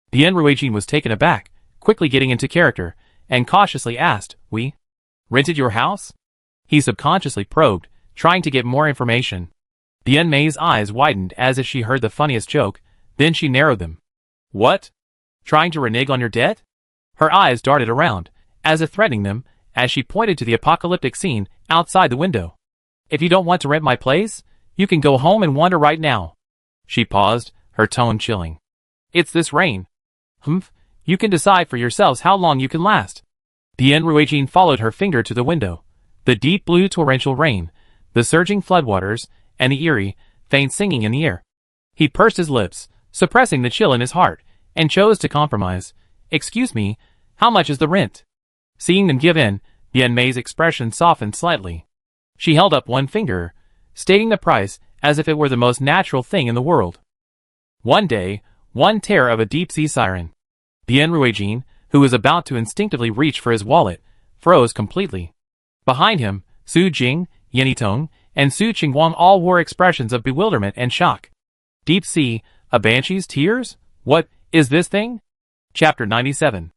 A: Bien Ruijin was taken aback, quickly getting into character, and cautiously asked, "We rented your house?" He subconsciously probed, trying to get more information. Bien Mei's eyes widened as if she heard the funniest joke, then she narrowed them. "What? Trying to renege on your debt?" Her eyes darted around, as if threatening them, as she pointed to the apocalyptic scene outside the window. "If you don't want to rent my place, you can go home and wander right now." She paused, her tone chilling. "It's this rain." "Humph, you can decide for yourselves how long you can last." Bien Ruijin followed her finger to the window. The deep blue torrential rain, the surging floodwaters, and the eerie, faint singing in the air. He pursed his lips, suppressing the chill in his heart, and chose to compromise. "Excuse me, how much is the rent?" Seeing them give in, Bien Mei's expression softened slightly. She held up one finger, stating the price as if it were the most natural thing in the world. One day, one tear of a deep-sea siren. Bien Ruijin, who was about to instinctively reach for his wallet, froze completely. Behind him, Su Jing, Yin Yitong, and Su Qingguang all wore expressions of bewilderment and shock. Deep sea, a banshee's tears? What is this thing? Chapter 97.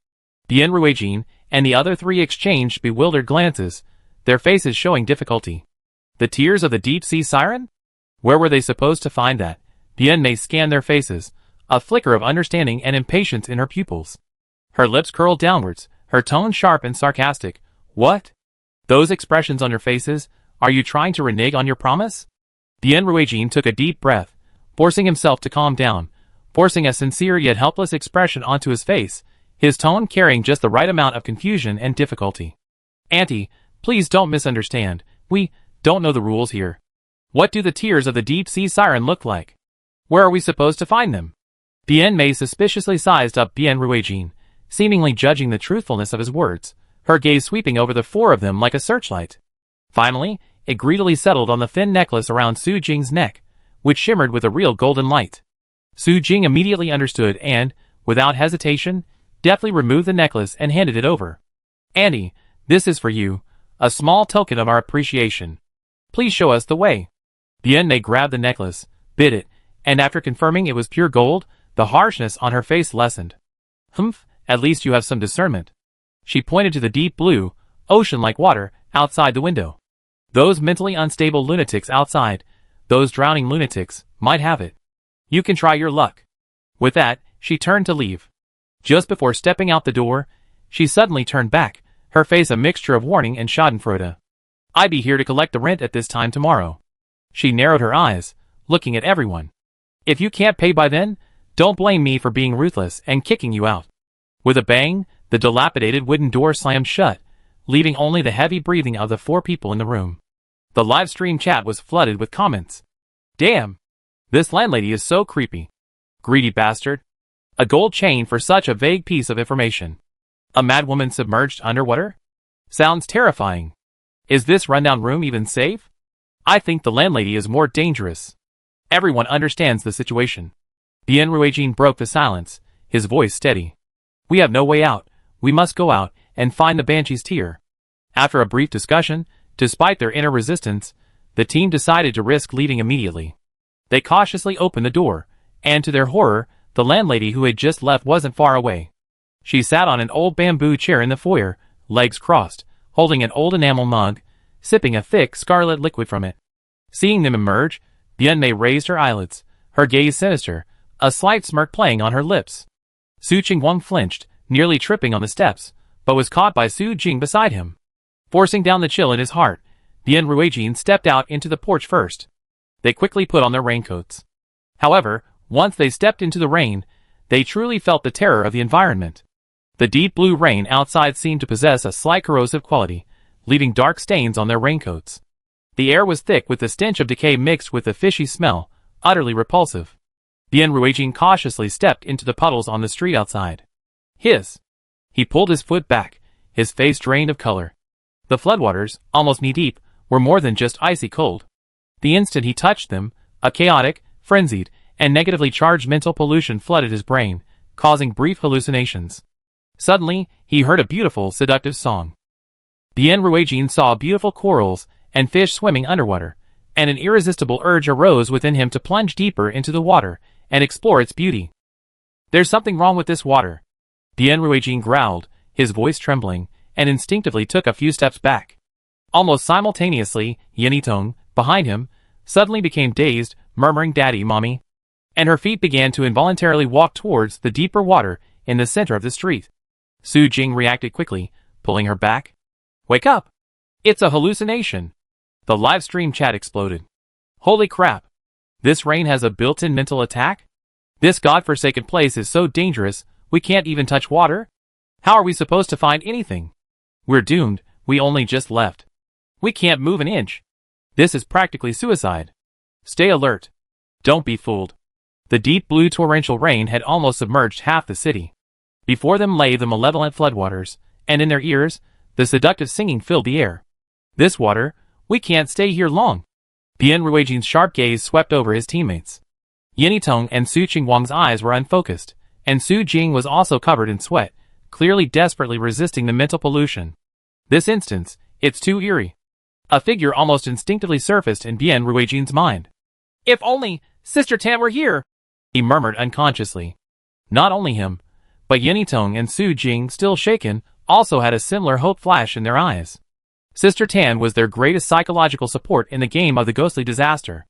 A: Bien Ruijin and the other three exchanged bewildered glances, their faces showing difficulty. The tears of the deep-sea siren? Where were they supposed to find that? Bien Mei scanned their faces, a flicker of understanding and impatience in her pupils. Her lips curled downwards, her tone sharp and sarcastic. "What? Those expressions on your faces, are you trying to renege on your promise?" Bien Ruijin took a deep breath, forcing himself to calm down, forcing a sincere yet helpless expression onto his face, his tone carrying just the right amount of confusion and difficulty. "Auntie, please don't misunderstand. We don't know the rules here. What do the tears of the deep-sea siren look like? Where are we supposed to find them?" Bien Mei suspiciously sized up Bien Ruijin, seemingly judging the truthfulness of his words, her gaze sweeping over the four of them like a searchlight. Finally, it greedily settled on the thin necklace around Su Jing's neck, which shimmered with a real golden light. Su Jing immediately understood and, without hesitation, deftly removed the necklace and handed it over. "Auntie, this is for you, a small token of our appreciation. Please show us the way." Bien Mei grabbed the necklace, bit it, and after confirming it was pure gold, the harshness on her face lessened. "Humph, at least you have some discernment." She pointed to the deep blue, ocean-like water outside the window. "Those mentally unstable lunatics outside, those drowning lunatics, might have it. You can try your luck." With that, she turned to leave. Just before stepping out the door, she suddenly turned back, her face a mixture of warning and schadenfreude. "I be here to collect the rent at this time tomorrow." She narrowed her eyes, looking at everyone. "If you can't pay by then, don't blame me for being ruthless and kicking you out." With a bang, the dilapidated wooden door slammed shut, leaving only the heavy breathing of the four people in the room. The live stream chat was flooded with comments. "Damn! This landlady is so creepy. Greedy bastard. A gold chain for such a vague piece of information. A madwoman submerged underwater? Sounds terrifying. Is this rundown room even safe? I think the landlady is more dangerous. Everyone understands the situation." Bien Ruijin broke the silence, his voice steady. "We have no way out. We must go out and find the banshee's tear." After a brief discussion, despite their inner resistance, the team decided to risk leaving immediately. They cautiously opened the door, and to their horror, the landlady who had just left wasn't far away. She sat on an old bamboo chair in the foyer, legs crossed, holding an old enamel mug, sipping a thick scarlet liquid from it. Seeing them emerge, Bien Mei raised her eyelids, her gaze sinister, a slight smirk playing on her lips. Su Qingguang flinched, nearly tripping on the steps, but was caught by Su Jing beside him. Forcing down the chill in his heart, Bien Ruijin stepped out into the porch first. They quickly put on their raincoats. However, once they stepped into the rain, they truly felt the terror of the environment. The deep blue rain outside seemed to possess a slight corrosive quality, leaving dark stains on their raincoats. The air was thick with the stench of decay mixed with a fishy smell, utterly repulsive. Bien Ruijin cautiously stepped into the puddles on the street outside. He pulled his foot back, his face drained of color. The floodwaters, almost knee-deep, were more than just icy cold. The instant he touched them, a chaotic, frenzied, and negatively charged mental pollution flooded his brain, causing brief hallucinations. Suddenly, he heard a beautiful, seductive song. Bien Ruijin saw beautiful corals and fish swimming underwater, and an irresistible urge arose within him to plunge deeper into the water and explore its beauty. "There's something wrong with this water," Bien Ruijin growled, his voice trembling, and instinctively took a few steps back. Almost simultaneously, Yanitong, behind him, suddenly became dazed, murmuring "Daddy, Mommy," and her feet began to involuntarily walk towards the deeper water in the center of the street. Su Jing reacted quickly, pulling her back. "Wake up! It's a hallucination!" The live stream chat exploded. "Holy crap! This rain has a built-in mental attack? This godforsaken place is so dangerous, we can't even touch water? How are we supposed to find anything? We're doomed, we only just left. We can't move an inch. This is practically suicide. Stay alert. Don't be fooled." The deep blue torrential rain had almost submerged half the city. Before them lay the malevolent floodwaters, and in their ears, the seductive singing filled the air. "This water, we can't stay here long." Bien Ruijin's sharp gaze swept over his teammates. Yanitong and Su Qingwang's eyes were unfocused, and Su Jing was also covered in sweat, clearly desperately resisting the mental pollution. This instance, it's too eerie. A figure almost instinctively surfaced in Bien Ruijin's mind. "If only Sister Tan were here," he murmured unconsciously. Not only him, but Yanitong and Su Jing, still shaken, also had a similar hope flash in their eyes. Sister Tan was their greatest psychological support in the game of the ghostly disaster.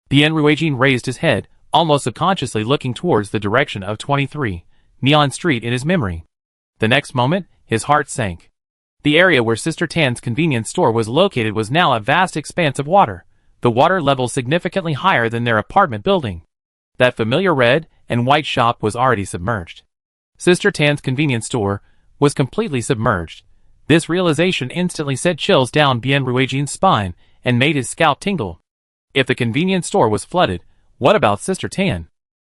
A: Bien Ruijin raised his head, almost subconsciously looking towards the direction of 23 Neon Street in his memory. The next moment, his heart sank. The area where Sister Tan's convenience store was located was now a vast expanse of water, the water level significantly higher than their apartment building. That familiar red and white shop was already submerged. Sister Tan's convenience store was completely submerged. This realization instantly sent chills down Bien Ruijin's spine and made his scalp tingle. If the convenience store was flooded, what about Sister Tan?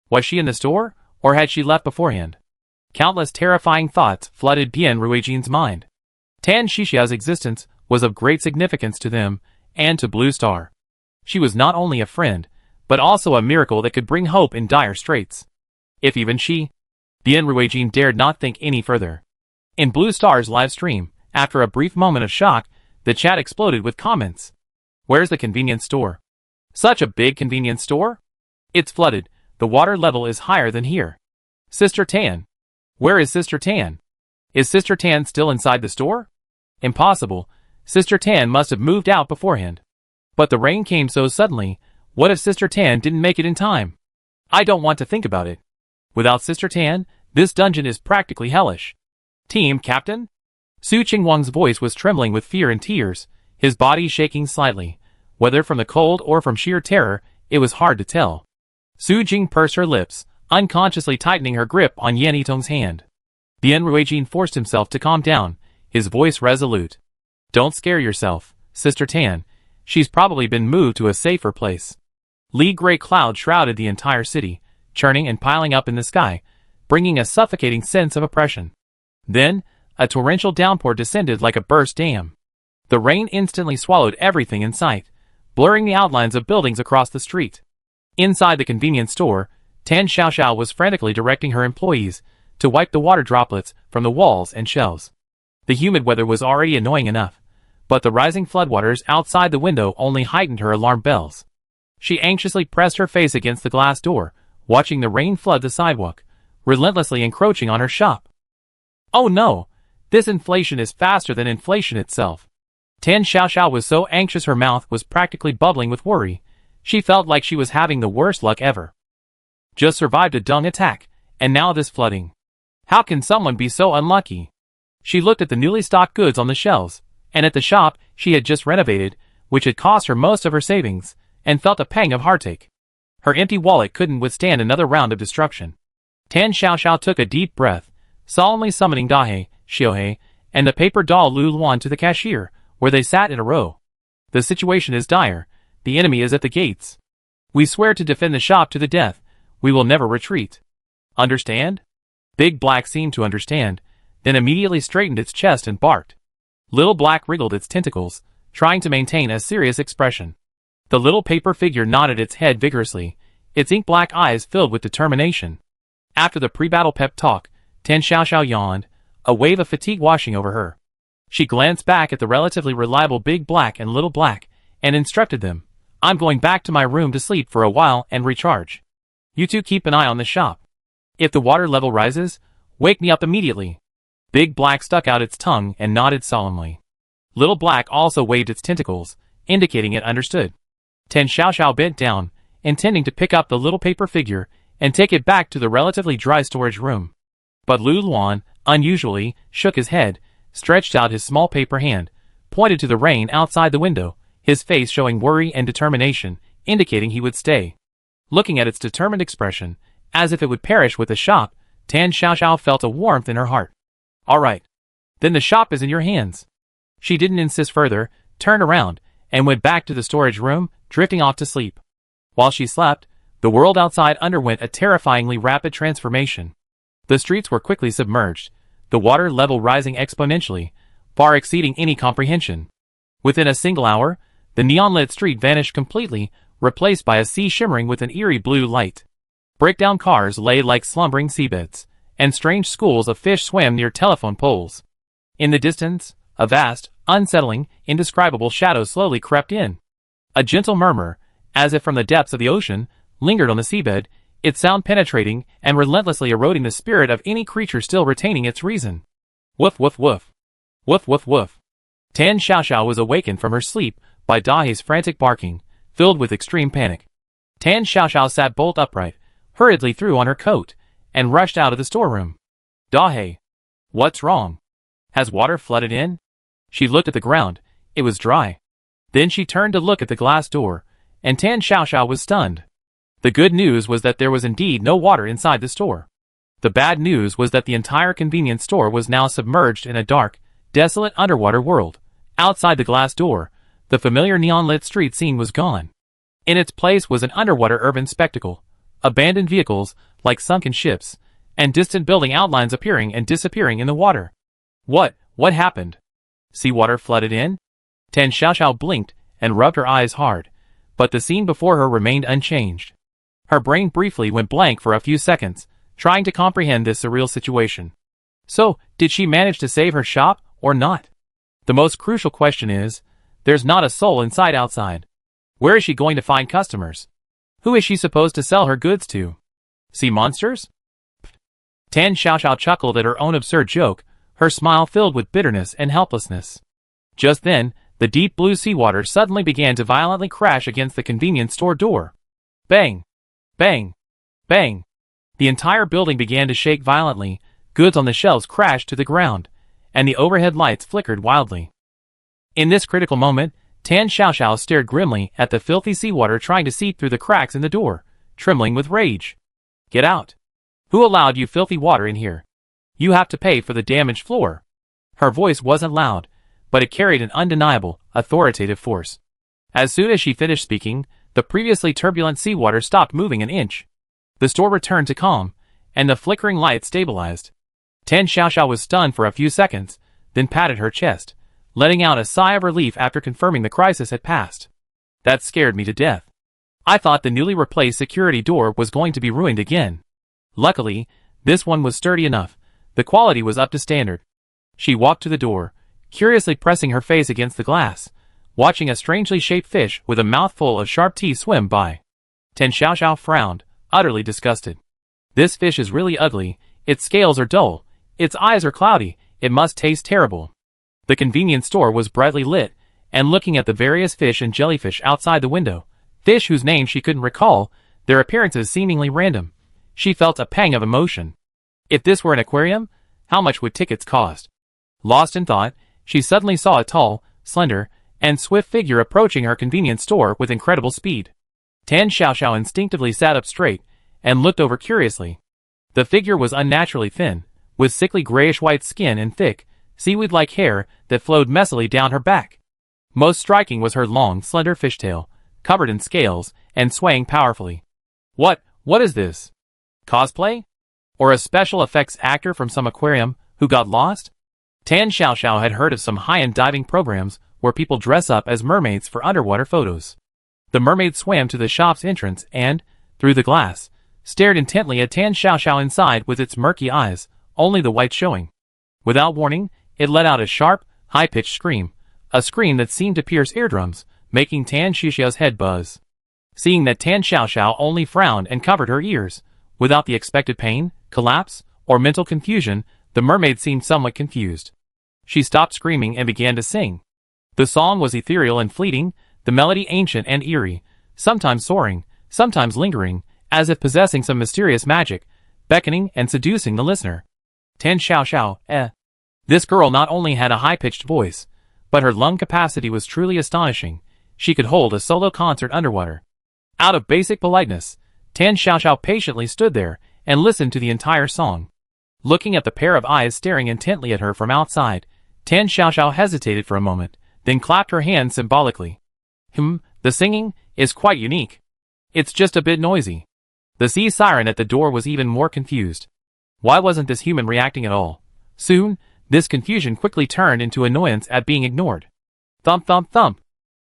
A: Was she in the store, or had she left beforehand? Countless terrifying thoughts flooded Bien Ruijin's mind. Tan Shishia's existence was of great significance to them and to Blue Star. She was not only a friend, but also a miracle that could bring hope in dire straits. If even she... Bien Ruijin dared not think any further. In Blue Star's live stream, after a brief moment of shock, the chat exploded with comments. "Where's the convenience store? Such a big convenience store? It's flooded, the water level is higher than here. Sister Tan. Where is Sister Tan? Is Sister Tan still inside the store? Impossible, Sister Tan must have moved out beforehand. But the rain came so suddenly, what if Sister Tan didn't make it in time? I don't want to think about it. Without Sister Tan, this dungeon is practically hellish. Team Captain?" Su Qingwang's voice was trembling with fear and tears, his body shaking slightly. Whether from the cold or from sheer terror, it was hard to tell. Su Jing pursed her lips, unconsciously tightening her grip on Yanitong's hand. Bien Ruijin forced himself to calm down, his voice resolute. "Don't scare yourself, Sister Tan. She's probably been moved to a safer place." Gray cloud shrouded the entire city, churning and piling up in the sky, bringing a suffocating sense of oppression. Then, a torrential downpour descended like a burst dam. The rain instantly swallowed everything in sight, blurring the outlines of buildings across the street. Inside the convenience store, Tan Xiaoxiao was frantically directing her employees to wipe the water droplets from the walls and shelves. The humid weather was already annoying enough, but the rising floodwaters outside the window only heightened her alarm bells. She anxiously pressed her face against the glass door, watching the rain flood the sidewalk, relentlessly encroaching on her shop. Oh no! This inflation is faster than inflation itself. Tan Xiaoxiao was so anxious her mouth was practically bubbling with worry. She felt like she was having the worst luck ever. Just survived a dung attack, and now this flooding. How can someone be so unlucky? She looked at the newly stocked goods on the shelves, And at the shop she had just renovated, which had cost her most of her savings, and felt a pang of heartache. Her empty wallet couldn't withstand another round of destruction. Tan Xiaoxiao took a deep breath, solemnly summoning Dahei, Xiaohei, and the paper doll Lu Luan to the cashier, where they sat in a row. The situation is dire. The enemy is at the gates. We swear to defend the shop to the death. We will never retreat. Understand? Big Black seemed to understand, then immediately straightened its chest and barked. Little Black wriggled its tentacles, trying to maintain a serious expression. The little paper figure nodded its head vigorously, its ink-black eyes filled with determination. After the pre-battle pep talk, Tan Xiaoxiao yawned, a wave of fatigue washing over her. She glanced back at the relatively reliable Big Black and Little Black, and instructed them, "I'm going back to my room to sleep for a while and recharge. You two keep an eye on the shop. If the water level rises, wake me up immediately." Big Black stuck out its tongue and nodded solemnly. Little Black also waved its tentacles, indicating it understood. Tan Xiaoxiao bent down, intending to pick up the little paper figure and take it back to the relatively dry storage room. But Lu Luan, unusually, shook his head, stretched out his small paper hand, pointed to the rain outside the window, his face showing worry and determination, indicating he would stay. Looking at its determined expression, as if it would perish with the shop, Tan Xiaoxiao felt a warmth in her heart. "All right. Then the shop is in your hands." She didn't insist further, turned around, and went back to the storage room, drifting off to sleep. While she slept, the world outside underwent a terrifyingly rapid transformation. The streets were quickly submerged, the water level rising exponentially, far exceeding any comprehension. Within a single hour, the neon-lit street vanished completely, replaced by a sea shimmering with an eerie blue light. Breakdown cars lay like slumbering seabeds, and strange schools of fish swam near telephone poles. In the distance, a vast, unsettling, indescribable shadow slowly crept in. A gentle murmur, as if from the depths of the ocean, lingered on the seabed, its sound penetrating and relentlessly eroding the spirit of any creature still retaining its reason. Woof woof woof. Woof woof woof. Tan Xiaoxiao was awakened from her sleep by Dahei's frantic barking, filled with extreme panic. Tan Xiaoxiao sat bolt upright, hurriedly threw on her coat, and rushed out of the storeroom. "Dahei! What's wrong? Has water flooded in?" She looked at the ground. It was dry. Then she turned to look at the glass door, and Tan Xiaoxiao was stunned. The good news was that there was indeed no water inside the store. The bad news was that the entire convenience store was now submerged in a dark, desolate underwater world. Outside the glass door, the familiar neon-lit street scene was gone. In its place was an underwater urban spectacle, abandoned vehicles, like sunken ships, and distant building outlines appearing and disappearing in the water. What happened? Seawater flooded in? Tan Xiaoxiao blinked and rubbed her eyes hard, but the scene before her remained unchanged. Her brain briefly went blank for a few seconds, trying to comprehend this surreal situation. So, did she manage to save her shop, or not? The most crucial question is, there's not a soul inside outside. Where is she going to find customers? Who is she supposed to sell her goods to? Sea monsters? Tan Xiaoxiao chuckled at her own absurd joke, her smile filled with bitterness and helplessness. Just then, the deep blue seawater suddenly began to violently crash against the convenience store door. Bang! Bang! Bang! The entire building began to shake violently, goods on the shelves crashed to the ground, and the overhead lights flickered wildly. In this critical moment, Tan Xiaoxiao stared grimly at the filthy seawater trying to seep through the cracks in the door, trembling with rage. "Get out! Who allowed you filthy water in here? You have to pay for the damaged floor." Her voice wasn't loud, but it carried an undeniable, authoritative force. As soon as she finished speaking, the previously turbulent seawater stopped moving an inch. The store returned to calm, and the flickering light stabilized. Tan Xiaoxiao was stunned for a few seconds, then patted her chest, letting out a sigh of relief after confirming the crisis had passed. "That scared me to death. I thought the newly replaced security door was going to be ruined again. Luckily, this one was sturdy enough. The quality was up to standard." She walked to the door, curiously pressing her face against the glass, watching a strangely shaped fish with a mouthful of sharp teeth swim by. Tan Xiaoxiao frowned, utterly disgusted. "This fish is really ugly, its scales are dull, its eyes are cloudy, it must taste terrible." The convenience store was brightly lit, and looking at the various fish and jellyfish outside the window, fish whose names she couldn't recall, their appearances seemingly random, she felt a pang of emotion. If this were an aquarium, how much would tickets cost? Lost in thought, She suddenly saw a tall, slender, and swift figure approaching her convenience store with incredible speed. Tan Xiaoxiao instinctively sat up straight and looked over curiously. The figure was unnaturally thin, with sickly grayish-white skin and thick, seaweed-like hair that flowed messily down her back. Most striking was her long, slender fishtail, covered in scales and swaying powerfully. What is this? Cosplay? Or a special effects actor from some aquarium who got lost? Tan Xiaoxiao had heard of some high-end diving programs where people dress up as mermaids for underwater photos. The mermaid swam to the shop's entrance and, through the glass, stared intently at Tan Xiaoxiao inside with its murky eyes, only the white showing. Without warning, it let out a sharp, high-pitched scream, a scream that seemed to pierce eardrums, making Tan Xiaoxiao's head buzz. Seeing that Tan Xiaoxiao only frowned and covered her ears, without the expected pain, collapse, or mental confusion, the mermaid seemed somewhat confused. She stopped screaming and began to sing. The song was ethereal and fleeting, the melody ancient and eerie, sometimes soaring, sometimes lingering, as if possessing some mysterious magic, beckoning and seducing the listener. Tan Xiaoxiao, This girl not only had a high-pitched voice, but her lung capacity was truly astonishing. She could hold a solo concert underwater. Out of basic politeness, Tan Xiaoxiao patiently stood there and listened to the entire song. Looking at the pair of eyes staring intently at her from outside, Tan Xiaoxiao hesitated for a moment, then clapped her hands symbolically. The singing is quite unique. It's just a bit noisy. The sea siren at the door was even more confused. Why wasn't this human reacting at all? Soon, this confusion quickly turned into annoyance at being ignored. Thump thump thump.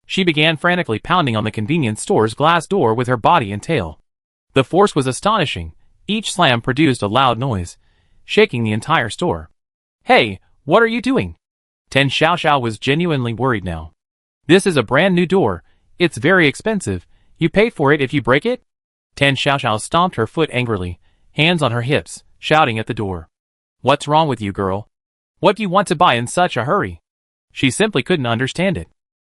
A: She began frantically pounding on the convenience store's glass door with her body and tail. The force was astonishing. Each slam produced a loud noise, shaking the entire store. Hey, what are you doing? Tan Xiaoxiao was genuinely worried now. This is a brand new door. It's very expensive. You pay for it if you break it? Tan Xiaoxiao stomped her foot angrily, hands on her hips, shouting at the door. What's wrong with you, girl? What do you want to buy in such a hurry? She simply couldn't understand it.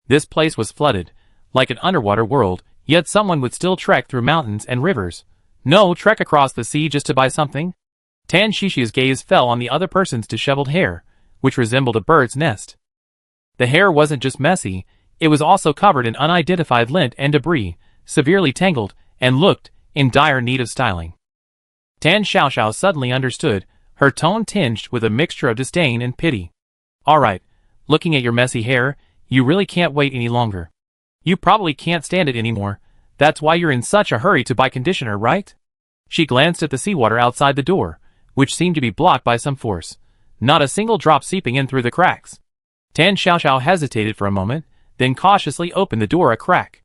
A: This place was flooded, like an underwater world, yet someone would still trek through mountains and rivers. No, trek across the sea just to buy something? Tan Xiaoxiao's gaze fell on the other person's disheveled hair, which resembled a bird's nest. The hair wasn't just messy, it was also covered in unidentified lint and debris, severely tangled, and looked in dire need of styling. Tan Xiaoxiao suddenly understood, her tone tinged with a mixture of disdain and pity. Alright, looking at your messy hair, you really can't wait any longer. You probably can't stand it anymore. That's why you're in such a hurry to buy conditioner, right? She glanced at the seawater outside the door, which seemed to be blocked by some force, not a single drop seeping in through the cracks. Tan Xiaoxiao hesitated for a moment, then cautiously opened the door a crack.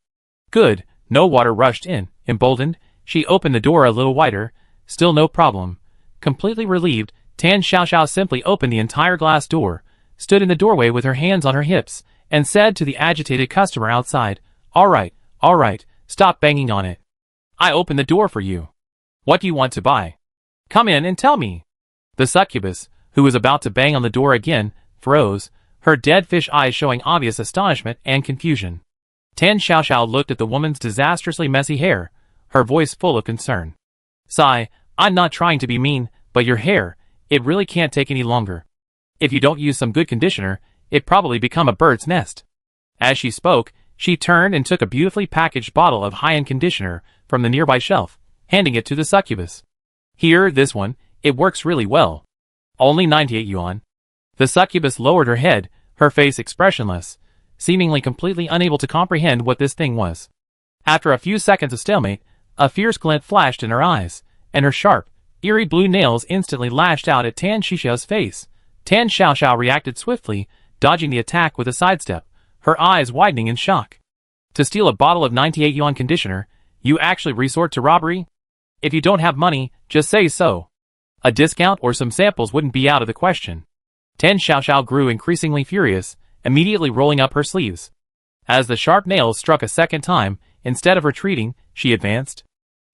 A: Good, no water rushed in. Emboldened, she opened the door a little wider. Still no problem. Completely relieved, Tan Xiaoxiao simply opened the entire glass door, stood in the doorway with her hands on her hips, and said to the agitated customer outside, all right, stop banging on it. I opened the door for you. What do you want to buy? Come in and tell me. The succubus, who was about to bang on the door again, froze, her dead fish eyes showing obvious astonishment and confusion. Tan Xiaoxiao looked at the woman's disastrously messy hair, her voice full of concern. Sigh, I'm not trying to be mean, but your hair, it really can't take any longer. If you don't use some good conditioner, it probably become a bird's nest. As she spoke, she turned and took a beautifully packaged bottle of high-end conditioner from the nearby shelf, handing it to the succubus. Here, this one, it works really well. Only 98 yuan. The succubus lowered her head, her face expressionless, seemingly completely unable to comprehend what this thing was. After a few seconds of stalemate, a fierce glint flashed in her eyes, and her sharp, eerie blue nails instantly lashed out at Tan Xiaoxiao's face. Tan Xiaoxiao reacted swiftly, dodging the attack with a sidestep, her eyes widening in shock. To steal a bottle of 98 yuan conditioner, you actually resort to robbery? If you don't have money, just say so. A discount or some samples wouldn't be out of the question. Tan Xiaoxiao grew increasingly furious, immediately rolling up her sleeves. As the sharp nails struck a second time, instead of retreating, she advanced.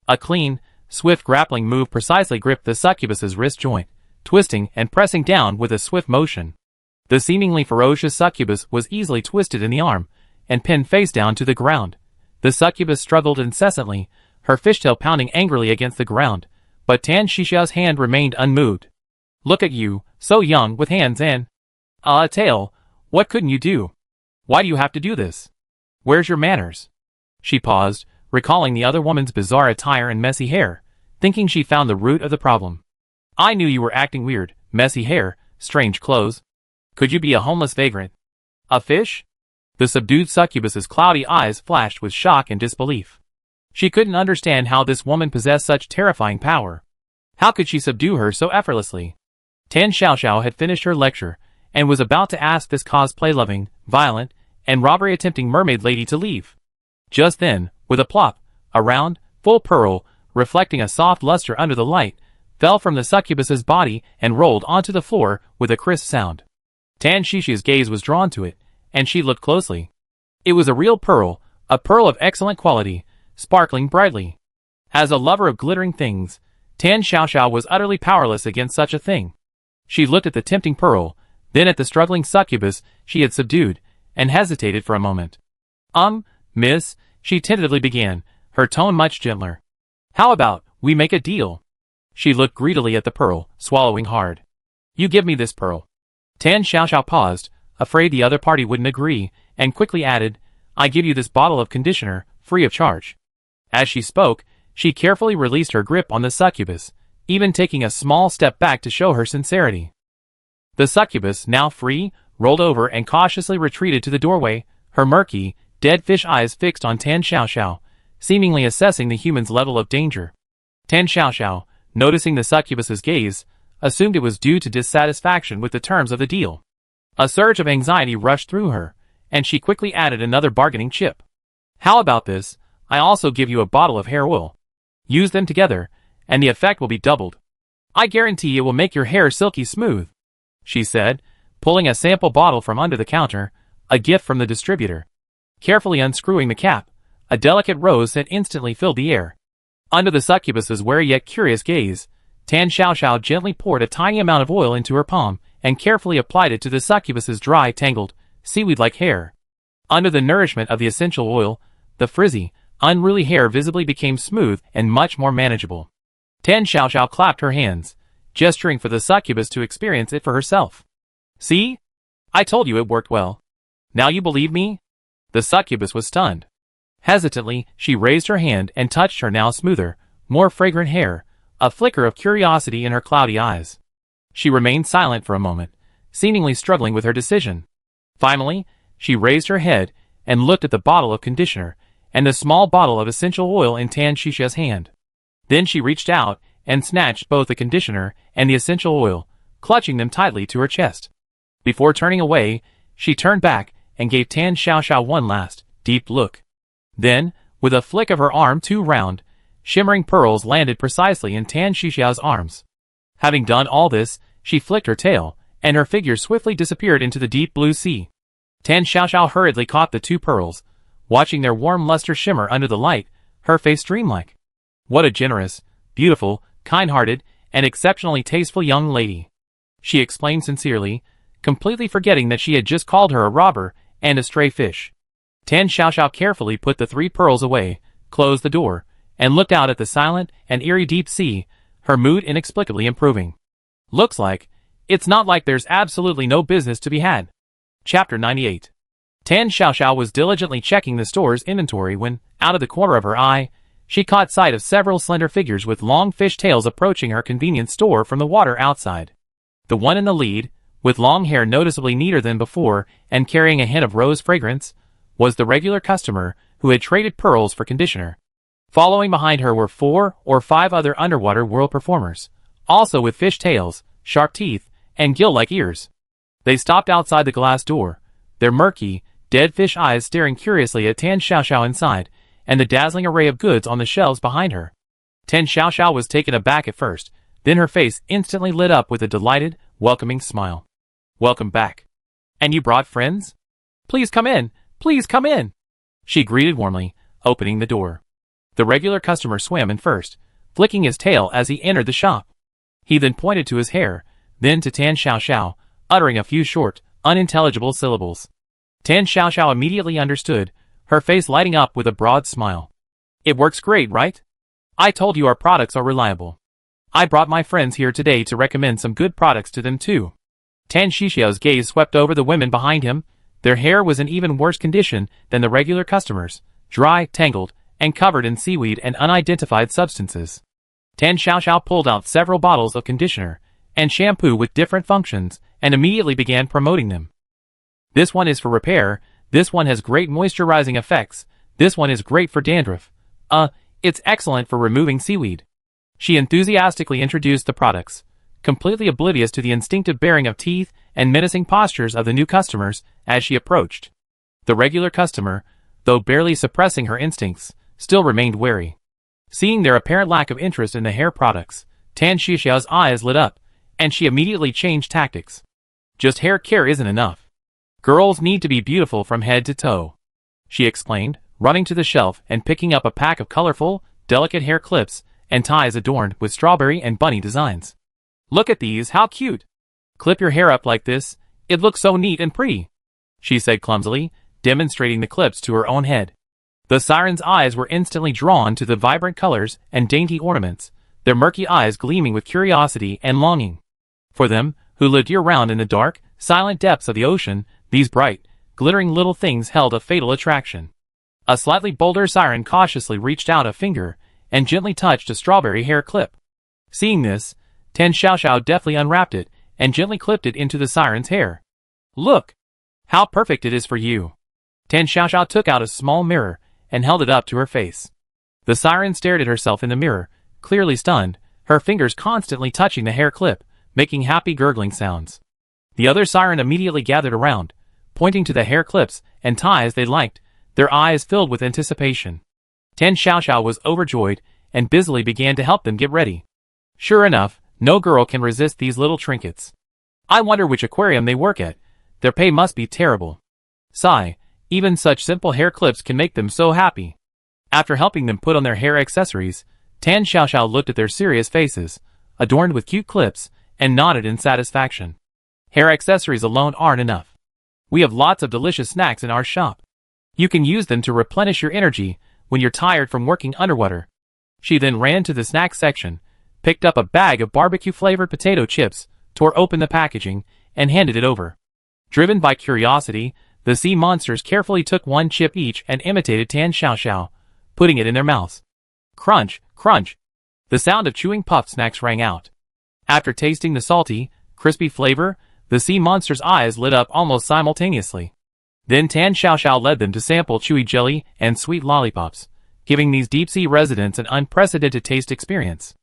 A: A clean, swift grappling move precisely gripped the succubus's wrist joint, twisting and pressing down with a swift motion. The seemingly ferocious succubus was easily twisted in the arm, and pinned face down to the ground. The succubus struggled incessantly, her fishtail pounding angrily against the ground, but Tan Xiaoxiao's hand remained unmoved. Look at you, so young with hands and a tail. What couldn't you do? Why do you have to do this? Where's your manners? She paused, recalling the other woman's bizarre attire and messy hair, thinking she found the root of the problem. I knew you were acting weird. Messy hair, strange clothes. Could you be a homeless vagrant? A fish? The subdued succubus's cloudy eyes flashed with shock and disbelief. She couldn't understand how this woman possessed such terrifying power. How could she subdue her so effortlessly? Tan Xiaoxiao had finished her lecture, and was about to ask this cosplay-loving, violent, and robbery-attempting mermaid lady to leave. Just then, with a plop, a round, full pearl, reflecting a soft luster under the light, fell from the succubus's body and rolled onto the floor with a crisp sound. Tan Xiaoxiao's gaze was drawn to it, and she looked closely. It was a real pearl, a pearl of excellent quality, sparkling brightly. As a lover of glittering things, Tan Xiaoxiao was utterly powerless against such a thing. She looked at the tempting pearl, then at the struggling succubus she had subdued, and hesitated for a moment. Miss, she tentatively began, her tone much gentler. How about we make a deal? She looked greedily at the pearl, swallowing hard. You give me this pearl. Tan Xiaoxiao paused, afraid the other party wouldn't agree, and quickly added, I give you this bottle of conditioner, free of charge. As she spoke, she carefully released her grip on the succubus, even taking a small step back to show her sincerity. The succubus, now free, rolled over and cautiously retreated to the doorway, her murky, dead fish eyes fixed on Tan Xiaoxiao, seemingly assessing the human's level of danger. Tan Xiaoxiao, noticing the succubus's gaze, assumed it was due to dissatisfaction with the terms of the deal. A surge of anxiety rushed through her, and she quickly added another bargaining chip. How about this? I also give you a bottle of hair oil. Use them together, and the effect will be doubled. I guarantee it will make your hair silky smooth, she said, pulling a sample bottle from under the counter, a gift from the distributor. Carefully unscrewing the cap, a delicate rose scent instantly filled the air. Under the succubus's wary yet curious gaze, Tan Xiaoxiao gently poured a tiny amount of oil into her palm and carefully applied it to the succubus's dry, tangled, seaweed-like hair. Under the nourishment of the essential oil, the frizzy, unruly hair visibly became smooth and much more manageable. Tan Xiaoxiao clapped her hands, gesturing for the succubus to experience it for herself. See? I told you it worked well. Now you believe me? The succubus was stunned. Hesitantly, she raised her hand and touched her now smoother, more fragrant hair, a flicker of curiosity in her cloudy eyes. She remained silent for a moment, seemingly struggling with her decision. Finally, she raised her head and looked at the bottle of conditioner and the small bottle of essential oil in Tan Xiaoxiao's hand. Then she reached out and snatched both the conditioner and the essential oil, clutching them tightly to her chest. Before turning away, she turned back and gave Tan Xiaoxiao one last, deep look. Then, with a flick of her arm, two round, shimmering pearls landed precisely in Tan Xiaoxiao's arms. Having done all this, she flicked her tail, and her figure swiftly disappeared into the deep blue sea. Tan Xiaoxiao hurriedly caught the two pearls, watching their warm luster shimmer under the light, her face dreamlike. What a generous, beautiful, kind-hearted, and exceptionally tasteful young lady, she explained sincerely, completely forgetting that she had just called her a robber and a stray fish. Tan Xiaoxiao carefully put the three pearls away, closed the door, and looked out at the silent and eerie deep sea, her mood inexplicably improving. Looks like, it's not like there's absolutely no business to be had. Chapter 98. Tan Xiaoxiao was diligently checking the store's inventory when, out of the corner of her eye, she caught sight of several slender figures with long fish tails approaching her convenience store from the water outside. The one in the lead, with long hair noticeably neater than before and carrying a hint of rose fragrance, was the regular customer who had traded pearls for conditioner. Following behind her were 4 or 5 other underwater world performers, also with fish tails, sharp teeth, and gill-like ears. They stopped outside the glass door, their murky, dead fish eyes staring curiously at Tan Xiaoxiao inside, and the dazzling array of goods on the shelves behind her. Tan Xiaoxiao was taken aback at first, then her face instantly lit up with a delighted, welcoming smile. Welcome back. And you brought friends? Please come in, please come in, she greeted warmly, opening the door. The regular customer swam in first, flicking his tail as he entered the shop. He then pointed to his hair, then to Tan Xiaoxiao, uttering a few short, unintelligible syllables. Tan Xiaoxiao immediately understood, her face lighting up with a broad smile. It works great, right? I told you our products are reliable. I brought my friends here today to recommend some good products to them too. Tan Xixiao's gaze swept over the women behind him. Their hair was in even worse condition than the regular customers, dry, tangled, and covered in seaweed and unidentified substances. Tan Xiaoxiao pulled out several bottles of conditioner and shampoo with different functions and immediately began promoting them. This one is for repair, this one has great moisturizing effects, this one is great for dandruff. It's excellent for removing seaweed. She enthusiastically introduced the products, completely oblivious to the instinctive baring of teeth and menacing postures of the new customers as she approached. The regular customer, though barely suppressing her instincts, still remained wary. Seeing their apparent lack of interest in the hair products, Tan Xixiao's eyes lit up, and she immediately changed tactics. Just hair care isn't enough. Girls need to be beautiful from head to toe, she explained, running to the shelf and picking up a pack of colorful, delicate hair clips and ties adorned with strawberry and bunny designs. Look at these, how cute! Clip your hair up like this, it looks so neat and pretty, she said clumsily, demonstrating the clips to her own head. The siren's eyes were instantly drawn to the vibrant colors and dainty ornaments, their murky eyes gleaming with curiosity and longing. For them, who lived year-round in the dark, silent depths of the ocean, these bright, glittering little things held a fatal attraction. A slightly bolder siren cautiously reached out a finger and gently touched a strawberry hair clip. Seeing this, Tan Xiaoxiao deftly unwrapped it and gently clipped it into the siren's hair. Look! How perfect it is for you! Tan Xiaoxiao took out a small mirror and held it up to her face. The siren stared at herself in the mirror, clearly stunned, her fingers constantly touching the hair clip, making happy gurgling sounds. The other siren immediately gathered around, pointing to the hair clips and ties they liked, their eyes filled with anticipation. Tan Xiaoxiao was overjoyed and busily began to help them get ready. Sure enough, no girl can resist these little trinkets. I wonder which aquarium they work at. Their pay must be terrible. Sigh, even such simple hair clips can make them so happy. After helping them put on their hair accessories, Tan Xiaoxiao looked at their serious faces, adorned with cute clips, and nodded in satisfaction. Hair accessories alone aren't enough. We have lots of delicious snacks in our shop. You can use them to replenish your energy when you're tired from working underwater. She then ran to the snack section, picked up a bag of barbecue-flavored potato chips, tore open the packaging, and handed it over. Driven by curiosity, the sea monsters carefully took one chip each and imitated Tan Xiaoxiao, putting it in their mouths. Crunch, crunch! The sound of chewing puff snacks rang out. After tasting the salty, crispy flavor, the sea monsters' eyes lit up almost simultaneously. Then Tan Xiaoxiao led them to sample chewy jelly and sweet lollipops, giving these deep-sea residents an unprecedented taste experience.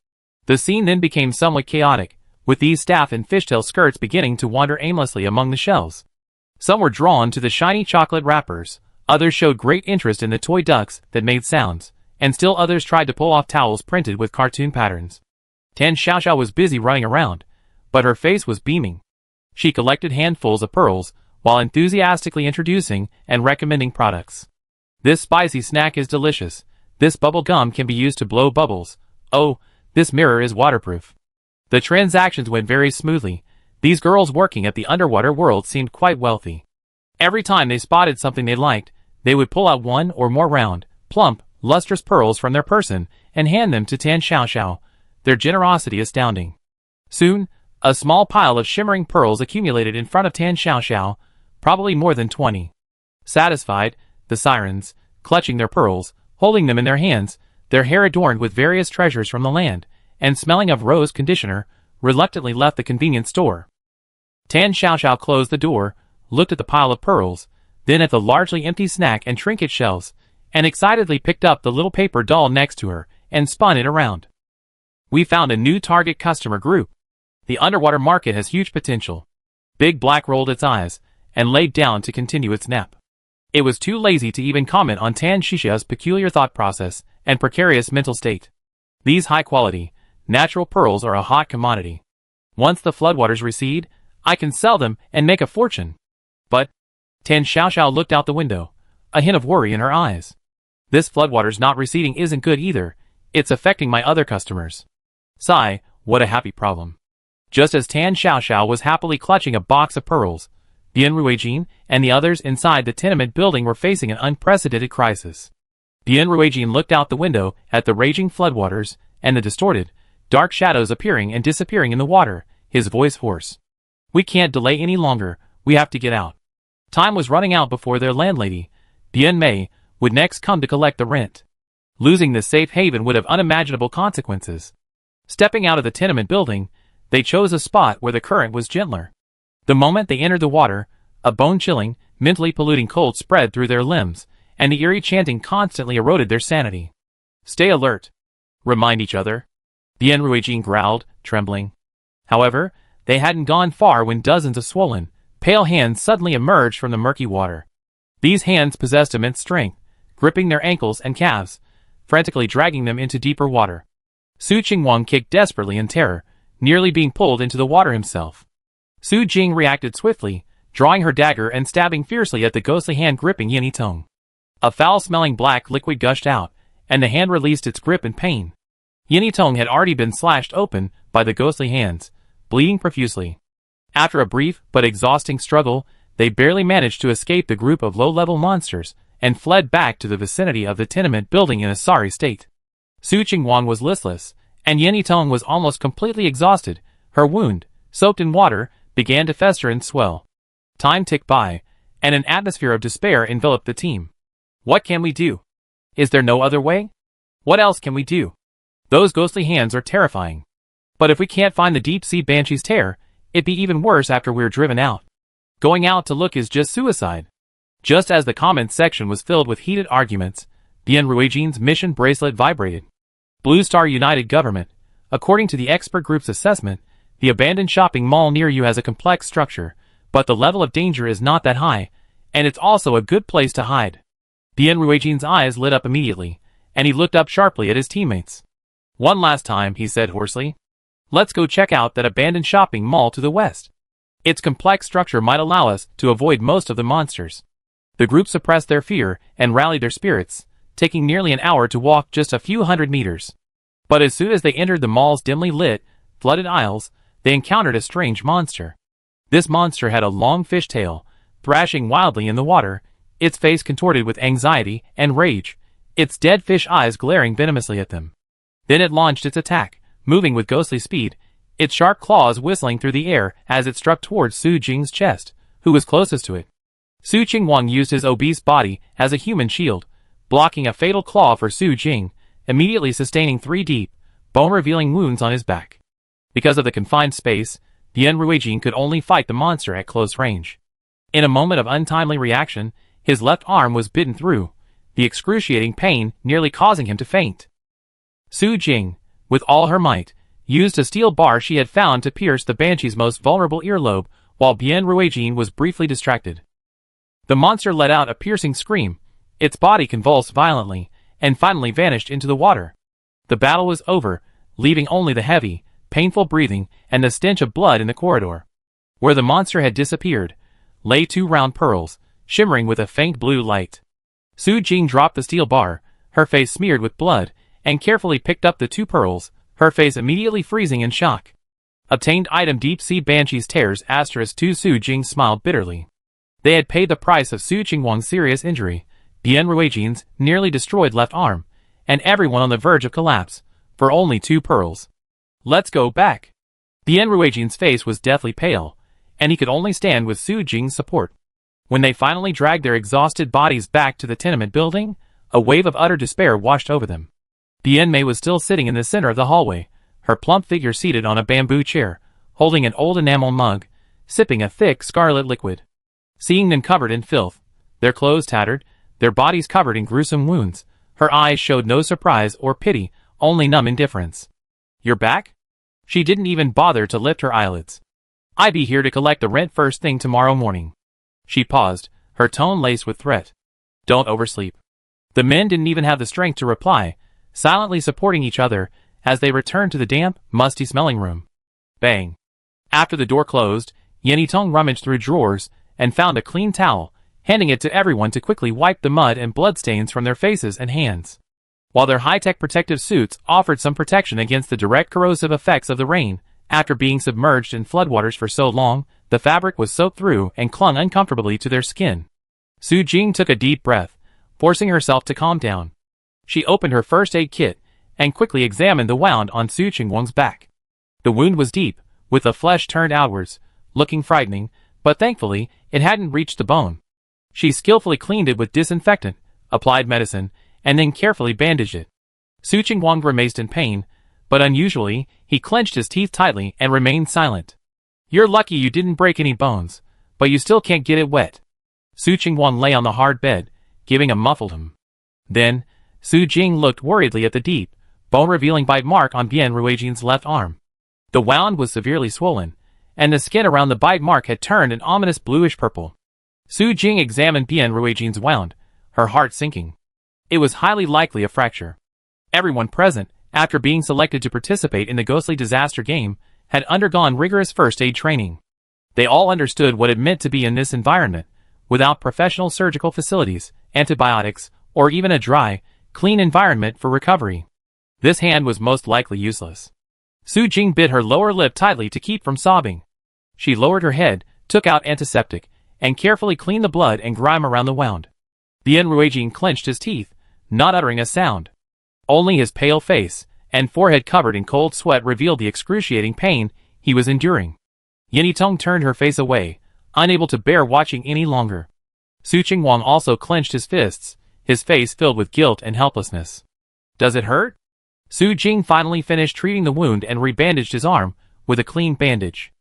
A: The scene then became somewhat chaotic, with these staff in fishtail skirts beginning to wander aimlessly among the shelves. Some were drawn to the shiny chocolate wrappers, others showed great interest in the toy ducks that made sounds, and still others tried to pull off towels printed with cartoon patterns. Tan Xiaoxiao was busy running around, but her face was beaming. She collected handfuls of pearls, while enthusiastically introducing and recommending products. This spicy snack is delicious. This bubble gum can be used to blow bubbles. Oh, this mirror is waterproof. The transactions went very smoothly. These girls working at the underwater world seemed quite wealthy. Every time they spotted something they liked, they would pull out one or more round, plump, lustrous pearls from their person and hand them to Tan Xiaoxiao, their generosity astounding. Soon, a small pile of shimmering pearls accumulated in front of Tan Xiaoxiao, probably more than 20. Satisfied, the sirens, clutching their pearls, holding them in their hands, their hair adorned with various treasures from the land, and smelling of rose conditioner, reluctantly left the convenience store. Tan Xiaoxiao closed the door, looked at the pile of pearls, then at the largely empty snack and trinket shelves, and excitedly picked up the little paper doll next to her, and spun it around. We found a new target customer group. The underwater market has huge potential. Big Black rolled its eyes, and laid down to continue its nap. It was too lazy to even comment on Tan Xixiao's peculiar thought process and precarious mental state. These high-quality, natural pearls are a hot commodity. Once the floodwaters recede, I can sell them and make a fortune. But, Tan Xiaoxiao looked out the window, a hint of worry in her eyes. This floodwaters not receding isn't good either, it's affecting my other customers. Sigh, what a happy problem. Just as Tan Xiaoxiao was happily clutching a box of pearls, Bian Ruijin and the others inside the tenement building were facing an unprecedented crisis. Bian Ruijin looked out the window at the raging floodwaters and the distorted, dark shadows appearing and disappearing in the water, his voice hoarse. We can't delay any longer, we have to get out. Time was running out before their landlady, Bien Mei, would next come to collect the rent. Losing this safe haven would have unimaginable consequences. Stepping out of the tenement building, they chose a spot where the current was gentler. The moment they entered the water, a bone-chilling, mentally polluting cold spread through their limbs, and the eerie chanting constantly eroded their sanity. Stay alert. Remind each other. Bien Ruijin growled, trembling. However, they hadn't gone far when dozens of swollen, pale hands suddenly emerged from the murky water. These hands possessed immense strength, gripping their ankles and calves, frantically dragging them into deeper water. Su Qingwang kicked desperately in terror, nearly being pulled into the water himself. Su Jing reacted swiftly, drawing her dagger and stabbing fiercely at the ghostly hand gripping Yin Tong. A foul-smelling black liquid gushed out, and the hand released its grip in pain. Yin Tong had already been slashed open by the ghostly hands, bleeding profusely. After a brief but exhausting struggle, they barely managed to escape the group of low-level monsters and fled back to the vicinity of the tenement building in a sorry state. Su Qingwang was listless, and Yin Tong was almost completely exhausted. Her wound, soaked in water, began to fester and swell. Time ticked by, and an atmosphere of despair enveloped the team. What can we do? Is there no other way? What else can we do? Those ghostly hands are terrifying. But if we can't find the deep-sea banshee's tear, it'd be even worse after we're driven out. Going out to look is just suicide. Just as the comments section was filled with heated arguments, Bien Ruijin's mission bracelet vibrated. Blue Star United Government. According to the expert group's assessment, the abandoned shopping mall near you has a complex structure, but the level of danger is not that high, and it's also a good place to hide. Bien Ruijin's eyes lit up immediately, and he looked up sharply at his teammates. One last time, he said hoarsely. Let's go check out that abandoned shopping mall to the west. Its complex structure might allow us to avoid most of the monsters. The group suppressed their fear and rallied their spirits, taking nearly an hour to walk just a few hundred meters. But as soon as they entered the mall's dimly lit, flooded aisles, they encountered a strange monster. This monster had a long fish tail, thrashing wildly in the water, its face contorted with anxiety and rage, its dead fish eyes glaring venomously at them. Then it launched its attack, moving with ghostly speed, its sharp claws whistling through the air as it struck towards Su Jing's chest, who was closest to it. Su Qingwang used his obese body as a human shield, blocking a fatal claw for Su Jing, immediately sustaining 3 deep, bone-revealing wounds on his back. Because of the confined space, Bien Ruijin could only fight the monster at close range. In a moment of untimely reaction, his left arm was bitten through, the excruciating pain nearly causing him to faint. Su Jing, with all her might, used a steel bar she had found to pierce the banshee's most vulnerable earlobe, while Bien Ruijin was briefly distracted. The monster let out a piercing scream, its body convulsed violently, and finally vanished into the water. The battle was over, leaving only the heavy, painful breathing and the stench of blood in the corridor. Where the monster had disappeared, lay 2 round pearls, shimmering with a faint blue light. Su Jing dropped the steel bar, her face smeared with blood, and carefully picked up the 2 pearls, her face immediately freezing in shock. Obtained item deep-sea banshee's tears *2 Su Jing smiled bitterly. They had paid the price of Su Qingwang's serious injury, Bien Ruijin's nearly destroyed left arm, and everyone on the verge of collapse, for only 2 pearls. Let's go back. Bien Ruijin's face was deathly pale, and he could only stand with Su Jing's support. When they finally dragged their exhausted bodies back to the tenement building, a wave of utter despair washed over them. Bien Mei was still sitting in the center of the hallway, her plump figure seated on a bamboo chair, holding an old enamel mug, sipping a thick scarlet liquid. Seeing them covered in filth, their clothes tattered, their bodies covered in gruesome wounds, her eyes showed no surprise or pity, only numb indifference. You're back? She didn't even bother to lift her eyelids. I'd be here to collect the rent first thing tomorrow morning. She paused, her tone laced with threat. Don't oversleep. The men didn't even have the strength to reply, silently supporting each other as they returned to the damp, musty-smelling room. Bang. After the door closed, Yin Tong rummaged through drawers and found a clean towel, handing it to everyone to quickly wipe the mud and bloodstains from their faces and hands. While their high-tech protective suits offered some protection against the direct corrosive effects of the rain, after being submerged in floodwaters for so long, the fabric was soaked through and clung uncomfortably to their skin. Su Jing took a deep breath, forcing herself to calm down. She opened her first aid kit and quickly examined the wound on Su Qingwang's back. The wound was deep, with the flesh turned outwards, looking frightening, but thankfully, it hadn't reached the bone. She skillfully cleaned it with disinfectant, applied medicine, and then carefully bandaged it. Su Qingguang grimaced in pain, but unusually, he clenched his teeth tightly and remained silent. "You're lucky you didn't break any bones, but you still can't get it wet." Su Qingguang lay on the hard bed, giving a muffled hum. Then, Su Jing looked worriedly at the deep, bone-revealing bite mark on Bian Ruijin's left arm. The wound was severely swollen, and the skin around the bite mark had turned an ominous bluish-purple. Su Jing examined Bian Ruijin's wound, her heart sinking. It was highly likely a fracture. Everyone present, after being selected to participate in the ghostly disaster game, had undergone rigorous first aid training. They all understood what it meant to be in this environment, without professional surgical facilities, antibiotics, or even a dry, clean environment for recovery. This hand was most likely useless. Su Jing bit her lower lip tightly to keep from sobbing. She lowered her head, took out antiseptic, and carefully cleaned the blood and grime around the wound. Bian Ruijin clenched his teeth, not uttering a sound. Only his pale face and forehead covered in cold sweat revealed the excruciating pain he was enduring. Yanitong turned her face away, unable to bear watching any longer. Su Qingguang also clenched his fists, his face filled with guilt and helplessness. "Does it hurt?" Su Jing finally finished treating the wound and rebandaged his arm with a clean bandage.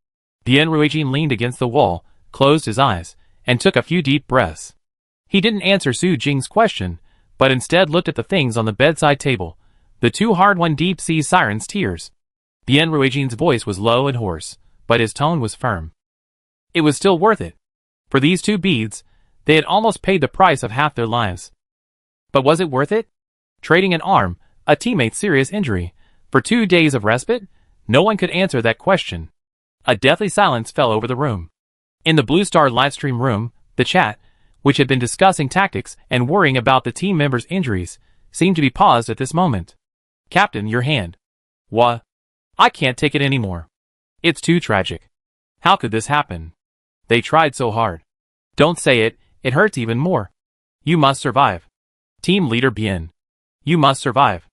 A: Bian Ruijin leaned against the wall, closed his eyes, and took a few deep breaths. He didn't answer Su Jing's question, but instead looked at the things on the bedside table, the two hard-won deep-sea sirens' tears. Bian Ruijin's voice was low and hoarse, but his tone was firm. It was still worth it. For these 2 beads, they had almost paid the price of half their lives. But was it worth it? Trading an arm, a teammate's serious injury, for 2 days of respite? No one could answer that question. A deathly silence fell over the room. In the Blue Star livestream room, the chat, which had been discussing tactics and worrying about the team members' injuries, seemed to be paused at this moment. "Captain, your hand." "What? I can't take it anymore. It's too tragic. How could this happen? They tried so hard." "Don't say it, it hurts even more. You must survive." Team leader Bian. "You must survive."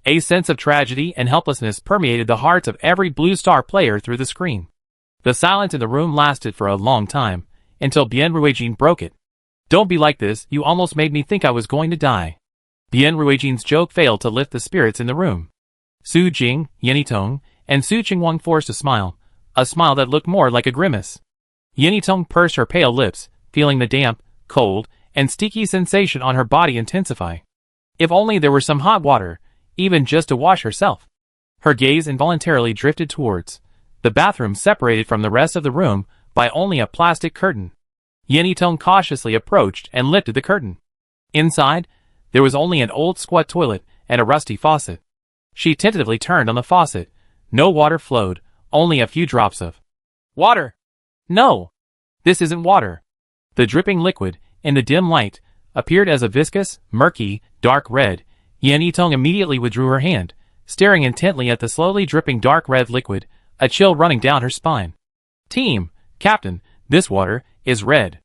A: A sense of tragedy and helplessness permeated the hearts of every Blue Star player through the screen. The silence in the room lasted for a long time, until Bian Ruijin broke it. "Don't be like this, you almost made me think I was going to die." Bian Ruijin's joke failed to lift the spirits in the room. Su Jing, Yanitong, and Su Qingguang forced a smile that looked more like a grimace. Yanitong pursed her pale lips, feeling the damp, cold, and sticky sensation on her body intensify. If only there were some hot water, even just to wash herself. Her gaze involuntarily drifted towards the bathroom, separated from the rest of the room by only a plastic curtain. Yanitong cautiously approached and lifted the curtain. Inside, there was only an old squat toilet and a rusty faucet. She tentatively turned on the faucet. No water flowed, only a few drops of water. "No! This isn't water." The dripping liquid, in the dim light, appeared as a viscous, murky, dark red. Yanitong immediately withdrew her hand, staring intently at the slowly dripping dark red liquid, a chill running down her spine. "Team, Captain, this water is red."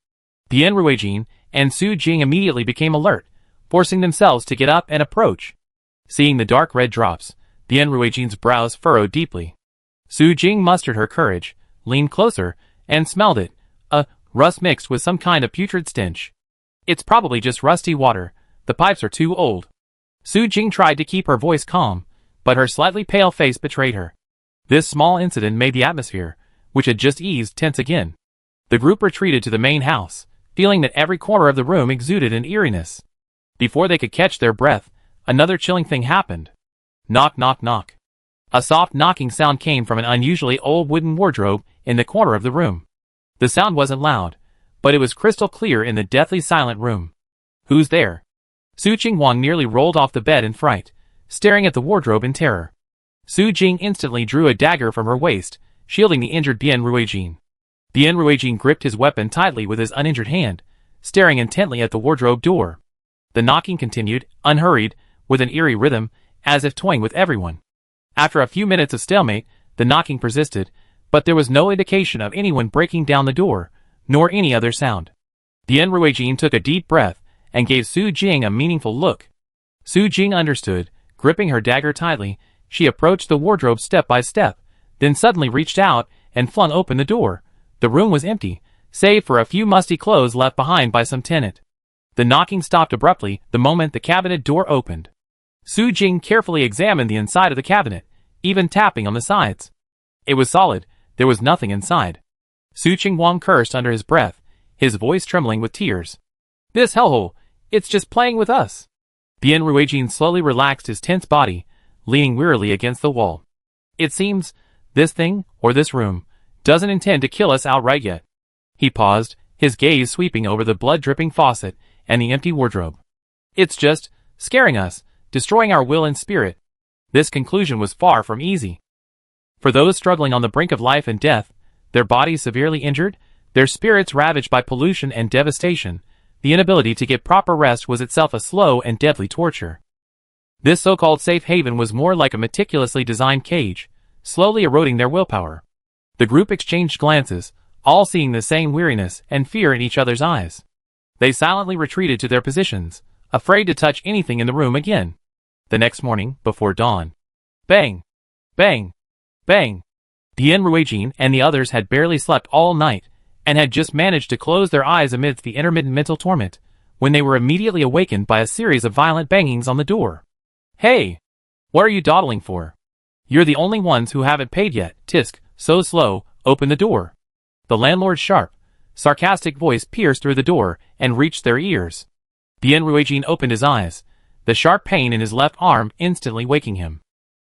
A: Bian Ruijin and Su Jing immediately became alert, forcing themselves to get up and approach. Seeing the dark red drops, Bian Ruijin's brows furrowed deeply. Su Jing mustered her courage, leaned closer, and smelled it, a rust mixed with some kind of putrid stench. "It's probably just rusty water, the pipes are too old." Su Jing tried to keep her voice calm, but her slightly pale face betrayed her. This small incident made the atmosphere, which had just eased, tense again. The group retreated to the main house, feeling that every corner of the room exuded an eeriness. Before they could catch their breath, another chilling thing happened. Knock, knock, knock. A soft knocking sound came from an unusually old wooden wardrobe in the corner of the room. The sound wasn't loud, but it was crystal clear in the deathly silent room. "Who's there?" Su Qingguang nearly rolled off the bed in fright, staring at the wardrobe in terror. Su Jing instantly drew a dagger from her waist, shielding the injured Bian Ruijin. Bian Ruijin gripped his weapon tightly with his uninjured hand, staring intently at the wardrobe door. The knocking continued, unhurried, with an eerie rhythm, as if toying with everyone. After a few minutes of stalemate, the knocking persisted, but there was no indication of anyone breaking down the door, nor any other sound. Bian Ruijin took a deep breath and gave Su Jing a meaningful look. Su Jing understood. Gripping her dagger tightly, she approached the wardrobe step by step, then suddenly reached out and flung open the door, The room was empty, save for a few musty clothes left behind by some tenant. The knocking stopped abruptly the moment the cabinet door opened. Su Jing carefully examined the inside of the cabinet, even tapping on the sides. It was solid, there was nothing inside. Su Qingwang cursed under his breath, his voice trembling with tears. This hellhole, it's just playing with us. Bian Ruijin slowly relaxed his tense body, leaning wearily against the wall. It seems, this thing, or this room, doesn't intend to kill us outright yet. He paused, his gaze sweeping over the blood-dripping faucet and the empty wardrobe. It's just scaring us, destroying our will and spirit. This conclusion was far from easy. For those struggling on the brink of life and death, their bodies severely injured, their spirits ravaged by pollution and devastation, the inability to get proper rest was itself a slow and deadly torture. This so-called safe haven was more like a meticulously designed cage, slowly eroding their willpower. The group exchanged glances, all seeing the same weariness and fear in each other's eyes. They silently retreated to their positions, afraid to touch anything in the room again. The next morning, before dawn. Bang! Bang! Bang! Bian Ruijin and the others had barely slept all night, and had just managed to close their eyes amidst the intermittent mental torment, when they were immediately awakened by a series of violent bangings on the door. Hey! What are you dawdling for? You're the only ones who haven't paid yet. Tisk, so slow, open the door. The landlord's sharp, sarcastic voice pierced through the door and reached their ears. Bian Ruijin opened his eyes, the sharp pain in his left arm instantly waking him.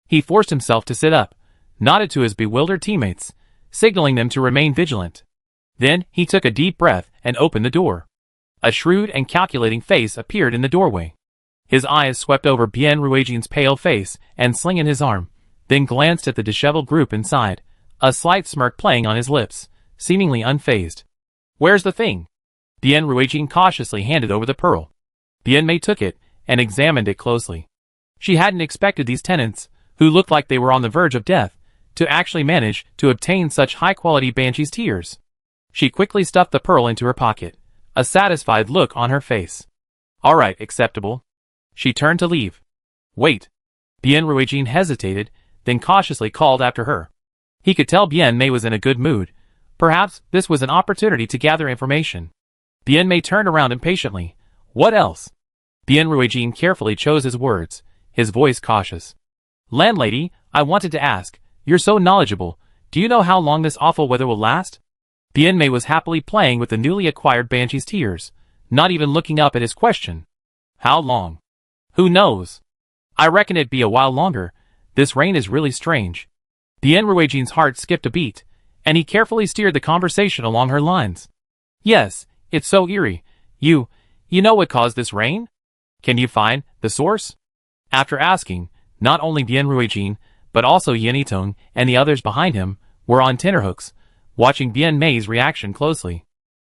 A: He forced himself to sit up, nodded to his bewildered teammates, signaling them to remain vigilant. Then he took a deep breath and opened the door. A shrewd and calculating face appeared in the doorway. His eyes swept over Bian Ruijin's pale face and sling in his arm, then glanced at the disheveled group inside, a slight smirk playing on his lips, seemingly unfazed. Where's the thing? Bian Ruijin cautiously handed over the pearl. Bian Mei took it and examined it closely. She hadn't expected these tenants, who looked like they were on the verge of death, to actually manage to obtain such high-quality banshee's tears. She quickly stuffed the pearl into her pocket, a satisfied look on her face. All right, acceptable. She turned to leave. Wait. Bian Ruijin hesitated, then cautiously called after her. He could tell Bian Mei was in a good mood. Perhaps this was an opportunity to gather information. Bian Mei turned around impatiently. What else? Bian Ruijin carefully chose his words, his voice cautious. Landlady, I wanted to ask, you're so knowledgeable, do you know how long this awful weather will last? Bian Mei was happily playing with the newly acquired banshee's tears, not even looking up at his question. How long? Who knows? I reckon it'd be a while longer. This rain is really strange. Bian Ruijin's heart skipped a beat, and he carefully steered the conversation along her lines. Yes, it's so eerie. You know what caused this rain? Can you find the source? After asking, not only Bian Ruijin, but also Yin Yitong and the others behind him were on tenterhooks, watching Bian Mei's reaction closely.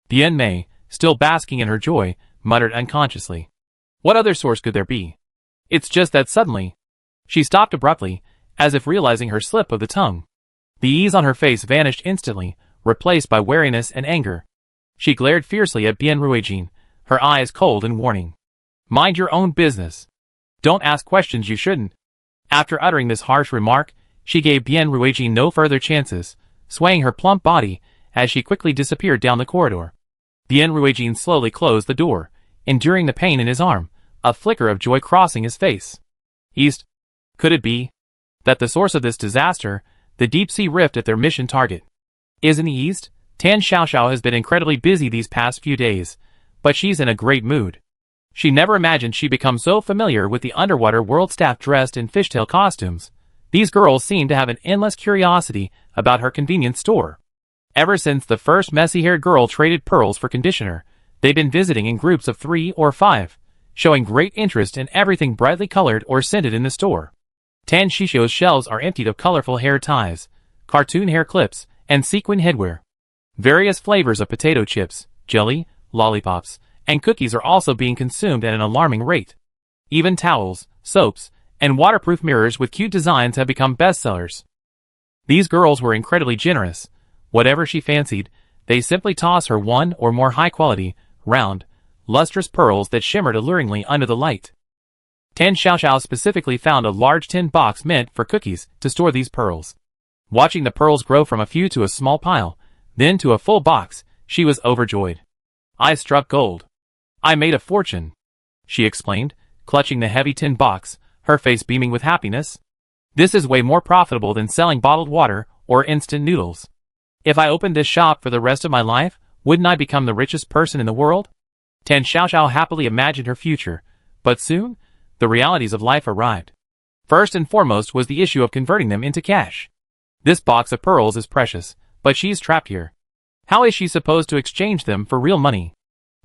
A: Bian Mei, still basking in her joy, muttered unconsciously. What other source could there be? It's just that suddenly. She stopped abruptly, as if realizing her slip of the tongue. The ease on her face vanished instantly, replaced by wariness and anger. She glared fiercely at Bian Ruijin, her eyes cold and warning. Mind your own business. Don't ask questions you shouldn't. After uttering this harsh remark, she gave Bian Ruijin no further chances, swaying her plump body as she quickly disappeared down the corridor. Bian Ruijin slowly closed the door, enduring the pain in his arm, a flicker of joy crossing his face. East. Could it be that the source of this disaster, the deep-sea rift at their mission target, is in the east? Tan Xiaoxiao has been incredibly busy these past few days, but she's in a great mood. She never imagined she'd become so familiar with the underwater world staff dressed in fishtail costumes. These girls seem to have an endless curiosity about her convenience store. Ever since the first messy-haired girl traded pearls for conditioner, they've been visiting in groups of 3 or 5, showing great interest in everything brightly colored or scented in the store. Tan Xiaoxiao's shelves are emptied of colorful hair ties, cartoon hair clips, and sequin headwear. Various flavors of potato chips, jelly, lollipops, and cookies are also being consumed at an alarming rate. Even towels, soaps, and waterproof mirrors with cute designs have become bestsellers. These girls were incredibly generous. Whatever she fancied, they simply toss her one or more high-quality, round, lustrous pearls that shimmered alluringly under the light. Tan Xiaoxiao specifically found a large tin box meant for cookies to store these pearls. Watching the pearls grow from a few to a small pile, then to a full box. She was overjoyed. I struck gold. I made a fortune, she explained, clutching the heavy tin box, her face beaming with happiness. This is way more profitable than selling bottled water or instant noodles. If I opened this shop for the rest of my life, wouldn't I become the richest person in the world? Tan Xiaoxiao happily imagined her future, but soon, the realities of life arrived. First and foremost was the issue of converting them into cash. This box of pearls is precious, but she's trapped here. How is she supposed to exchange them for real money?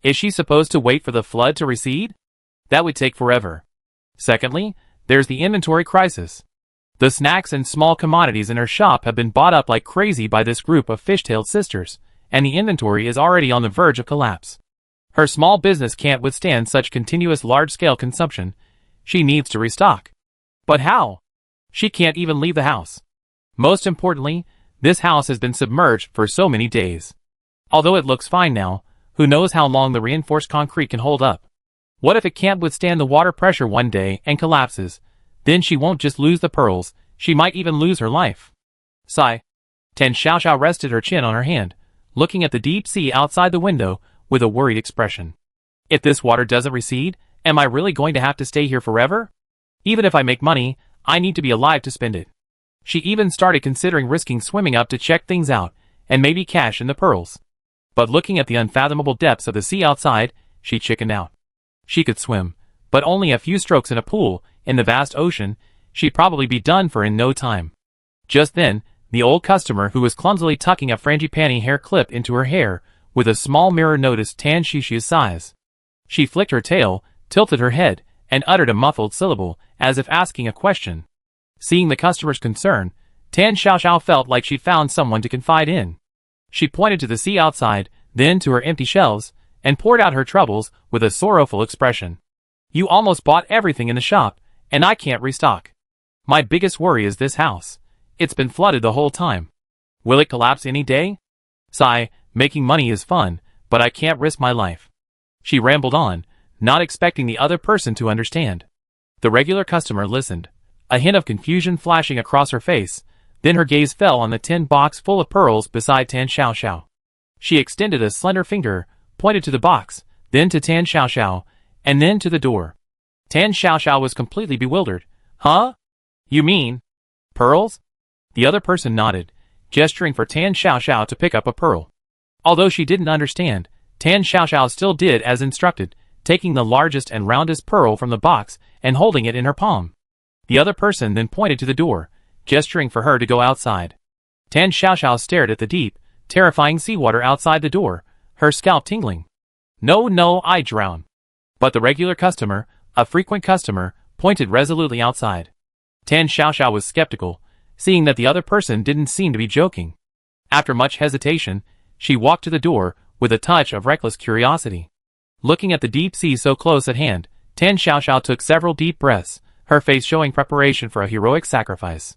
A: Is she supposed to wait for the flood to recede? That would take forever. Secondly, there's the inventory crisis. The snacks and small commodities in her shop have been bought up like crazy by this group of fish-tailed sisters, and the inventory is already on the verge of collapse. Her small business can't withstand such continuous large-scale consumption. She needs to restock. But how? She can't even leave the house. Most importantly, this house has been submerged for so many days. Although it looks fine now, who knows how long the reinforced concrete can hold up? What if it can't withstand the water pressure one day and collapses? Then she won't just lose the pearls, she might even lose her life. Sigh. Tan Xiaoxiao rested her chin on her hand, looking at the deep sea outside the window with a worried expression. If this water doesn't recede, am I really going to have to stay here forever? Even if I make money, I need to be alive to spend it. She even started considering risking swimming up to check things out, and maybe cash in the pearls. But looking at the unfathomable depths of the sea outside, she chickened out. She could swim, but only a few strokes in a pool. In the vast ocean, she'd probably be done for in no time. Just then, the old customer who was clumsily tucking a frangipani hair clip into her hair with a small mirror noticed Tan Xiaoxiao's size. She flicked her tail, tilted her head, and uttered a muffled syllable, as if asking a question. Seeing the customer's concern, Tan Xiaoxiao felt like she'd found someone to confide in. She pointed to the sea outside, then to her empty shelves, and poured out her troubles with a sorrowful expression. You almost bought everything in the shop, and I can't restock. My biggest worry is this house. It's been flooded the whole time. Will it collapse any day? Sigh, making money is fun, but I can't risk my life. She rambled on, not expecting the other person to understand. The regular customer listened, a hint of confusion flashing across her face, then her gaze fell on the tin box full of pearls beside Tan Xiaoxiao. She extended a slender finger, pointed to the box, then to Tan Xiaoxiao, and then to the door. Tan Xiaoxiao was completely bewildered. Huh? You mean pearls? The other person nodded, gesturing for Tan Xiaoxiao to pick up a pearl. Although she didn't understand, Tan Xiaoxiao still did as instructed, taking the largest and roundest pearl from the box and holding it in her palm. The other person then pointed to the door, gesturing for her to go outside. Tan Xiaoxiao stared at the deep, terrifying seawater outside the door, her scalp tingling. No, I drown. But the regular customer, a frequent customer, pointed resolutely outside. Tan Xiaoxiao was skeptical, seeing that the other person didn't seem to be joking. After much hesitation, she walked to the door with a touch of reckless curiosity. Looking at the deep sea so close at hand, Tan Xiaoxiao took several deep breaths, her face showing preparation for a heroic sacrifice.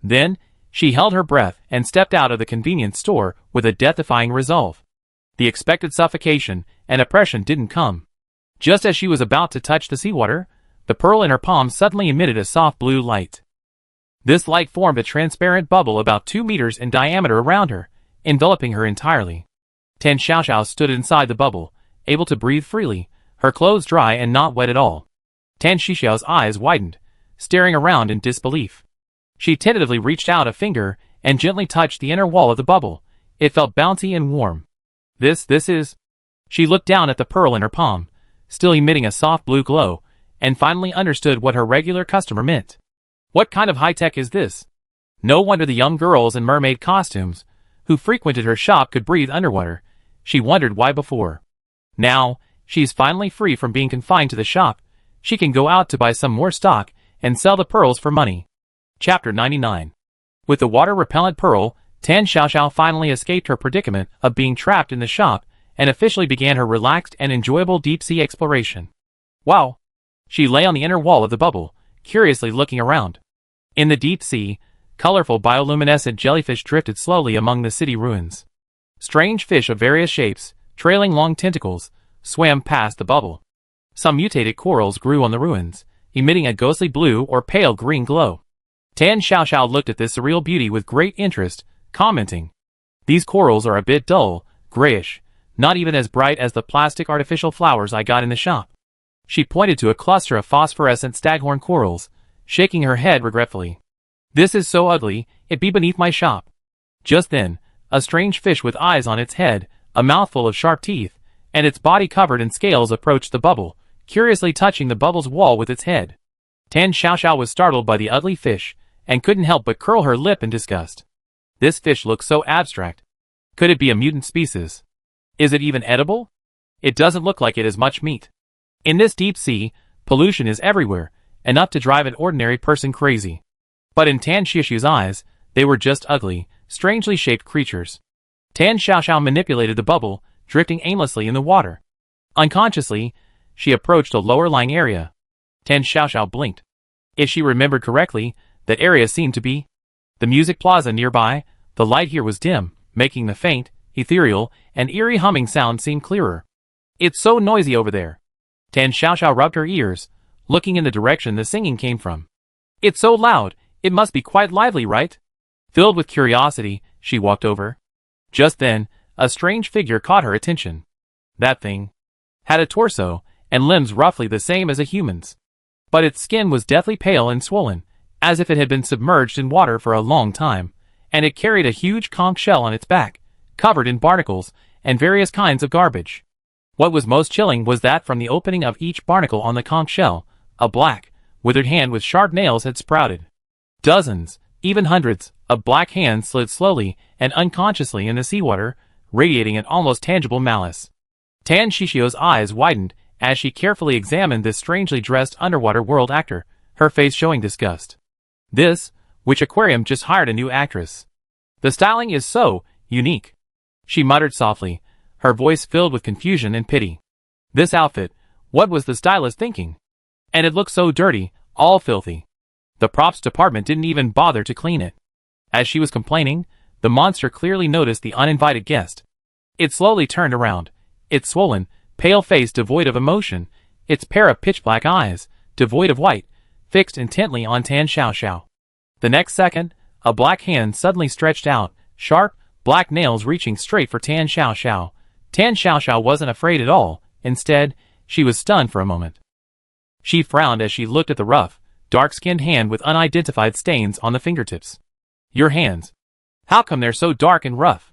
A: Then, she held her breath and stepped out of the convenience store with a death-defying resolve. The expected suffocation and oppression didn't come. Just as she was about to touch the seawater, the pearl in her palm suddenly emitted a soft blue light. This light formed a transparent bubble about 2 meters in diameter around her, enveloping her entirely. Tan Xiaoxiao stood inside the bubble, able to breathe freely, her clothes dry and not wet at all. Tan Xiaoxiao's eyes widened, staring around in disbelief. She tentatively reached out a finger and gently touched the inner wall of the bubble. It felt bouncy and warm. This is... She looked down at the pearl in her palm, still emitting a soft blue glow, and finally understood what her regular customer meant. What kind of high-tech is this? No wonder the young girls in mermaid costumes, who frequented her shop, could breathe underwater. She wondered why before. Now, she's finally free from being confined to the shop. She can go out to buy some more stock and sell the pearls for money. Chapter 99. With the water-repellent pearl, Tan Xiaoxiao finally escaped her predicament of being trapped in the shop and officially began her relaxed and enjoyable deep-sea exploration. Wow! She lay on the inner wall of the bubble, curiously looking around. In the deep sea, colorful bioluminescent jellyfish drifted slowly among the city ruins. Strange fish of various shapes, trailing long tentacles, swam past the bubble. Some mutated corals grew on the ruins, emitting a ghostly blue or pale green glow. Tan Xiaoxiao looked at this surreal beauty with great interest, commenting, These corals are a bit dull, grayish, not even as bright as the plastic artificial flowers I got in the shop. She pointed to a cluster of phosphorescent staghorn corals, shaking her head regretfully. This is so ugly, it be beneath my shop. Just then, a strange fish with eyes on its head, a mouthful of sharp teeth, and its body covered in scales approached the bubble, curiously touching the bubble's wall with its head. Tan Xiaoxiao was startled by the ugly fish, and couldn't help but curl her lip in disgust. This fish looks so abstract. Could it be a mutant species? Is it even edible? It doesn't look like it is much meat. In this deep sea, pollution is everywhere, enough to drive an ordinary person crazy. But in Tan Xiaoxiao's eyes, they were just ugly, strangely shaped creatures. Tan Xiaoxiao manipulated the bubble, drifting aimlessly in the water. Unconsciously, she approached a lower-lying area. Tan Xiaoxiao blinked. If she remembered correctly, that area seemed to be the music plaza nearby. The light here was dim, making the faint, ethereal, and eerie humming sound seem clearer. It's so noisy over there. Tan Xiaoxiao rubbed her ears, looking in the direction the singing came from. It's so loud, it must be quite lively, right? Filled with curiosity, she walked over. Just then, a strange figure caught her attention. That thing had a torso, and limbs roughly the same as a human's. But its skin was deathly pale and swollen, as if it had been submerged in water for a long time, and it carried a huge conch shell on its back, covered in barnacles and various kinds of garbage. What was most chilling was that from the opening of each barnacle on the conch shell, a black, withered hand with sharp nails had sprouted. Dozens, even hundreds, of black hands slid slowly and unconsciously in the seawater, radiating an almost tangible malice. Tan Xiaoxiao's eyes widened as she carefully examined this strangely dressed underwater world actor, her face showing disgust. Which aquarium just hired a new actress? The styling is so unique, she muttered softly, her voice filled with confusion and pity. This outfit, what was the stylist thinking? And it looked so dirty, all filthy. The props department didn't even bother to clean it. As she was complaining, the monster clearly noticed the uninvited guest. It slowly turned around, its swollen, pale face devoid of emotion, its pair of pitch-black eyes, devoid of white, fixed intently on Tan Xiaoxiao. The next second, a black hand suddenly stretched out, sharp, black nails reaching straight for Tan Xiaoxiao. Tan Xiaoxiao wasn't afraid at all. Instead, she was stunned for a moment. She frowned as she looked at the rough, dark-skinned hand with unidentified stains on the fingertips. Your hands. How come they're so dark and rough?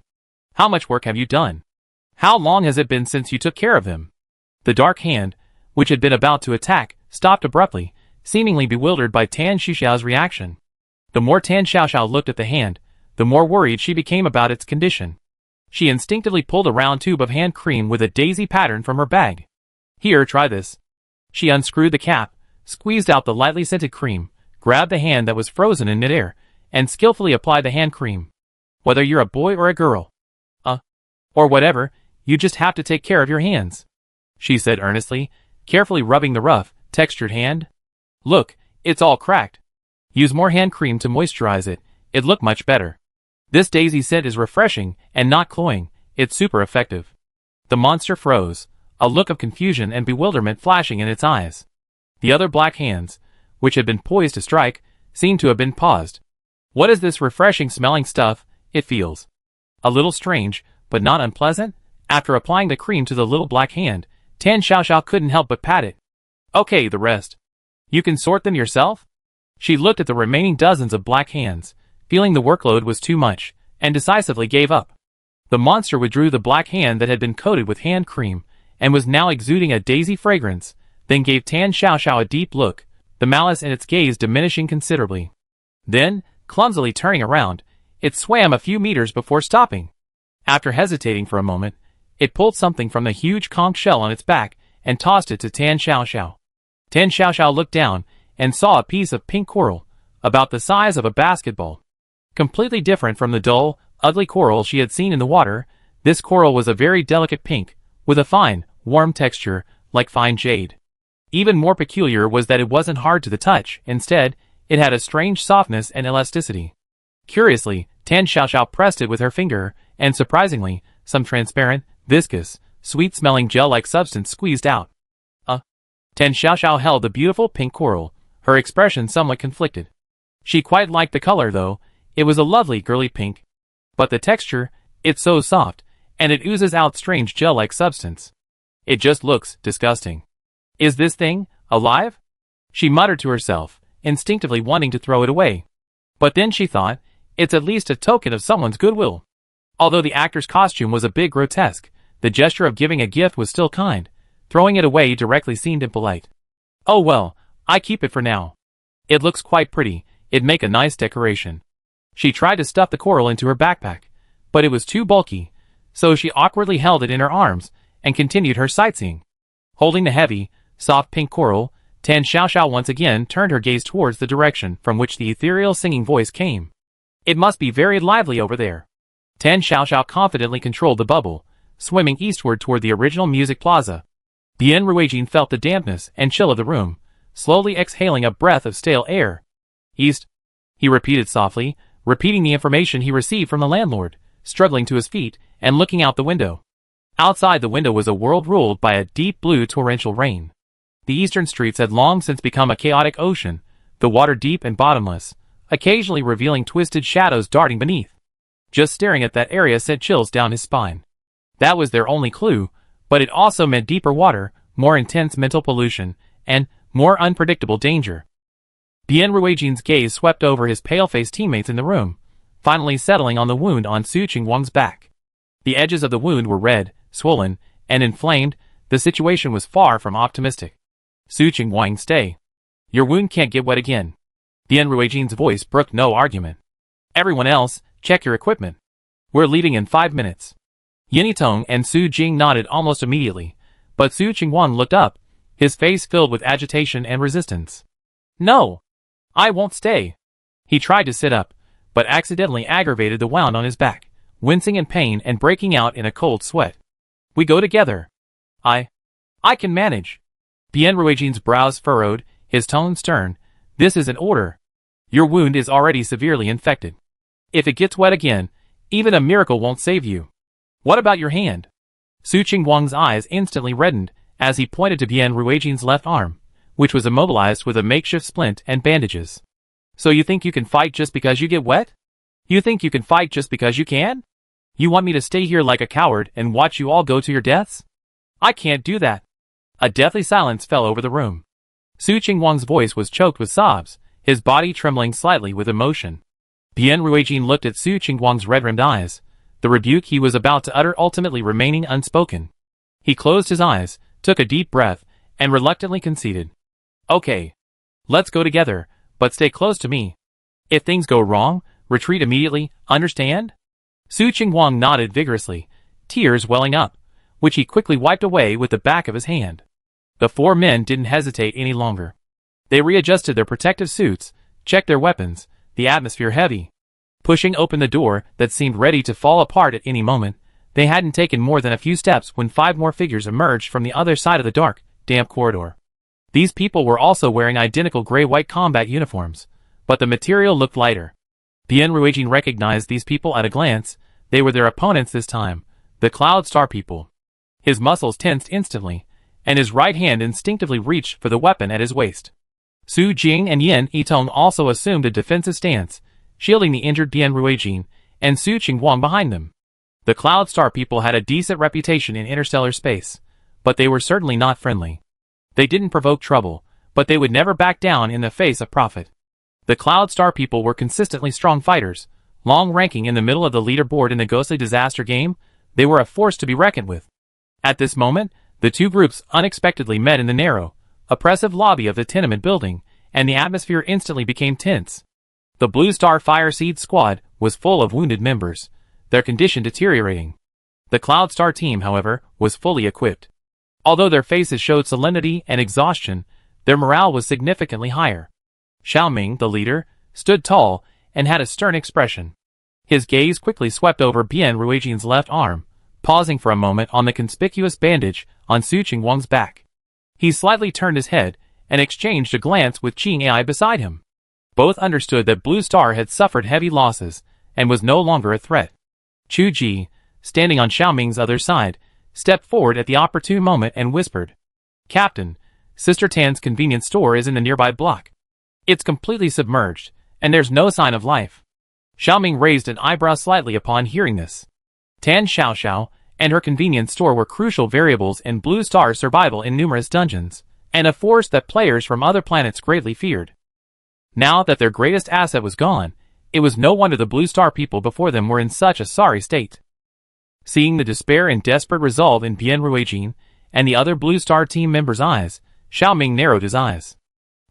A: How much work have you done? How long has it been since you took care of them? The dark hand, which had been about to attack, stopped abruptly, seemingly bewildered by Tan Xiaoxiao's reaction. The more Tan Xiaoxiao looked at the hand, the more worried she became about its condition. She instinctively pulled a round tube of hand cream with a daisy pattern from her bag. Here, try this. She unscrewed the cap, squeezed out the lightly scented cream, grabbed the hand that was frozen in midair, and skillfully applied the hand cream. Whether you're a boy or a girl, or whatever, you just have to take care of your hands, she said earnestly, carefully rubbing the rough, textured hand. Look, it's all cracked. Use more hand cream to moisturize it, it'd look much better. This daisy scent is refreshing and not cloying, it's super effective. The monster froze, a look of confusion and bewilderment flashing in its eyes. The other black hands, which had been poised to strike, seemed to have been paused. What is this refreshing smelling stuff? It feels a little strange, but not unpleasant. After applying the cream to the little black hand, Tan Xiaoxiao couldn't help but pat it. Okay, the rest. You can sort them yourself? She looked at the remaining dozens of black hands, feeling the workload was too much, and decisively gave up. The monster withdrew the black hand that had been coated with hand cream, and was now exuding a daisy fragrance, then gave Tan Xiaoxiao a deep look, the malice in its gaze diminishing considerably. Then, clumsily turning around, it swam a few meters before stopping. After hesitating for a moment, it pulled something from the huge conch shell on its back and tossed it to Tan Xiaoxiao. Tan Xiaoxiao looked down and saw a piece of pink coral, about the size of a basketball. Completely different from the dull, ugly coral she had seen in the water, this coral was a very delicate pink, with a fine, warm texture, like fine jade. Even more peculiar was that it wasn't hard to the touch. Instead, it had a strange softness and elasticity. Curiously, Tan Xiaoxiao pressed it with her finger, and surprisingly, some transparent, viscous, sweet-smelling gel-like substance squeezed out. Tan Xiaoxiao held the beautiful pink coral, her expression somewhat conflicted. She quite liked the color though, it was a lovely girly pink. But the texture, It's so soft, and it oozes out strange gel-like substance. It just looks disgusting. Is this thing alive? She muttered to herself, instinctively wanting to throw it away. But then she thought, it's at least a token of someone's goodwill. Although the actor's costume was a bit grotesque, the gesture of giving a gift was still kind. Throwing it away directly seemed impolite. Oh well, I keep it for now. It looks quite pretty, it'd make a nice decoration. She tried to stuff the coral into her backpack, but it was too bulky, so she awkwardly held it in her arms and continued her sightseeing. Holding the heavy, soft pink coral, Tan Xiaoxiao once again turned her gaze towards the direction from which the ethereal singing voice came. It must be very lively over there. Tan Xiaoxiao confidently controlled the bubble, swimming eastward toward the original music plaza. Bian Ruijin felt the dampness and chill of the room, slowly exhaling a breath of stale air. East, he repeated softly, repeating the information he received from the landlord, struggling to his feet and looking out the window. Outside the window was a world ruled by a deep blue torrential rain. The eastern streets had long since become a chaotic ocean, the water deep and bottomless, occasionally revealing twisted shadows darting beneath. Just staring at that area sent chills down his spine. That was their only clue, but it also meant deeper water, more intense mental pollution, and more unpredictable danger. Bian Ruijin's gaze swept over his pale-faced teammates in the room, finally settling on the wound on Su Qingwang's back. The edges of the wound were red, swollen, and inflamed. The situation was far from optimistic. Su Qingwang, stay. Your wound can't get wet again. Bian Ruijin's voice brooked no argument. Everyone else, check your equipment. We're leaving in 5 minutes. Yinitong and Su Jing nodded almost immediately, but Su Qingwang looked up, his face filled with agitation and resistance. No! I won't stay. He tried to sit up, but accidentally aggravated the wound on his back, wincing in pain and breaking out in a cold sweat. We go together. I can manage. Bian Ruijin's brows furrowed, his tone stern. This is an order. Your wound is already severely infected. If it gets wet again, even a miracle won't save you. What about your hand? Su Qingwang's eyes instantly reddened as he pointed to Bian Ruijin's left arm, which was immobilized with a makeshift splint and bandages. So you think you can fight just because you get wet? You think you can fight just because you can? You want me to stay here like a coward and watch you all go to your deaths? I can't do that. A deathly silence fell over the room. Su Qingwang's voice was choked with sobs, his body trembling slightly with emotion. Bian Ruijin looked at Su Qingwang's red-rimmed eyes, the rebuke he was about to utter ultimately remaining unspoken. He closed his eyes, took a deep breath, and reluctantly conceded. Okay. Let's go together, but stay close to me. If things go wrong, retreat immediately, understand? Su Qingwang nodded vigorously, tears welling up, which he quickly wiped away with the back of his hand. The 4 men didn't hesitate any longer. They readjusted their protective suits, checked their weapons, the atmosphere heavy. Pushing open the door that seemed ready to fall apart at any moment, they hadn't taken more than a few steps when 5 more figures emerged from the other side of the dark, damp corridor. These people were also wearing identical gray-white combat uniforms, but the material looked lighter. Bian Ruijin recognized these people at a glance. They were their opponents this time, the Cloud Star people. His muscles tensed instantly, and his right hand instinctively reached for the weapon at his waist. Su Jing and Yin Yitong also assumed a defensive stance, shielding the injured Bian Ruijin and Su Qingwang behind them. The Cloud Star people had a decent reputation in interstellar space, but they were certainly not friendly. They didn't provoke trouble, but they would never back down in the face of profit. The Cloud Star people were consistently strong fighters, long ranking in the middle of the leaderboard in the ghostly disaster game. They were a force to be reckoned with. At this moment, the 2 groups unexpectedly met in the narrow, oppressive lobby of the tenement building, and the atmosphere instantly became tense. The Blue Star Fire Seed Squad was full of wounded members, their condition deteriorating. The Cloud Star team, however, was fully equipped. Although their faces showed solemnity and exhaustion, their morale was significantly higher. Xiaoming, the leader, stood tall and had a stern expression. His gaze quickly swept over Bian Ruijin's left arm, pausing for a moment on the conspicuous bandage on Su Qingwang's back. He slightly turned his head and exchanged a glance with Qing Ai beside him. Both understood that Blue Star had suffered heavy losses and was no longer a threat. Chu Ji, standing on Xiaoming's other side, stepped forward at the opportune moment and whispered, "Captain, Sister Tan's convenience store is in the nearby block. It's completely submerged, and there's no sign of life." Xiaoming raised an eyebrow slightly upon hearing this. Tan Xiaoxiao and her convenience store were crucial variables in Blue Star's survival in numerous dungeons, and a force that players from other planets greatly feared. Now that their greatest asset was gone, it was no wonder the Blue Star people before them were in such a sorry state. Seeing the despair and desperate resolve in Bian Ruijin and the other Blue Star team members' eyes, Xiaoming narrowed his eyes.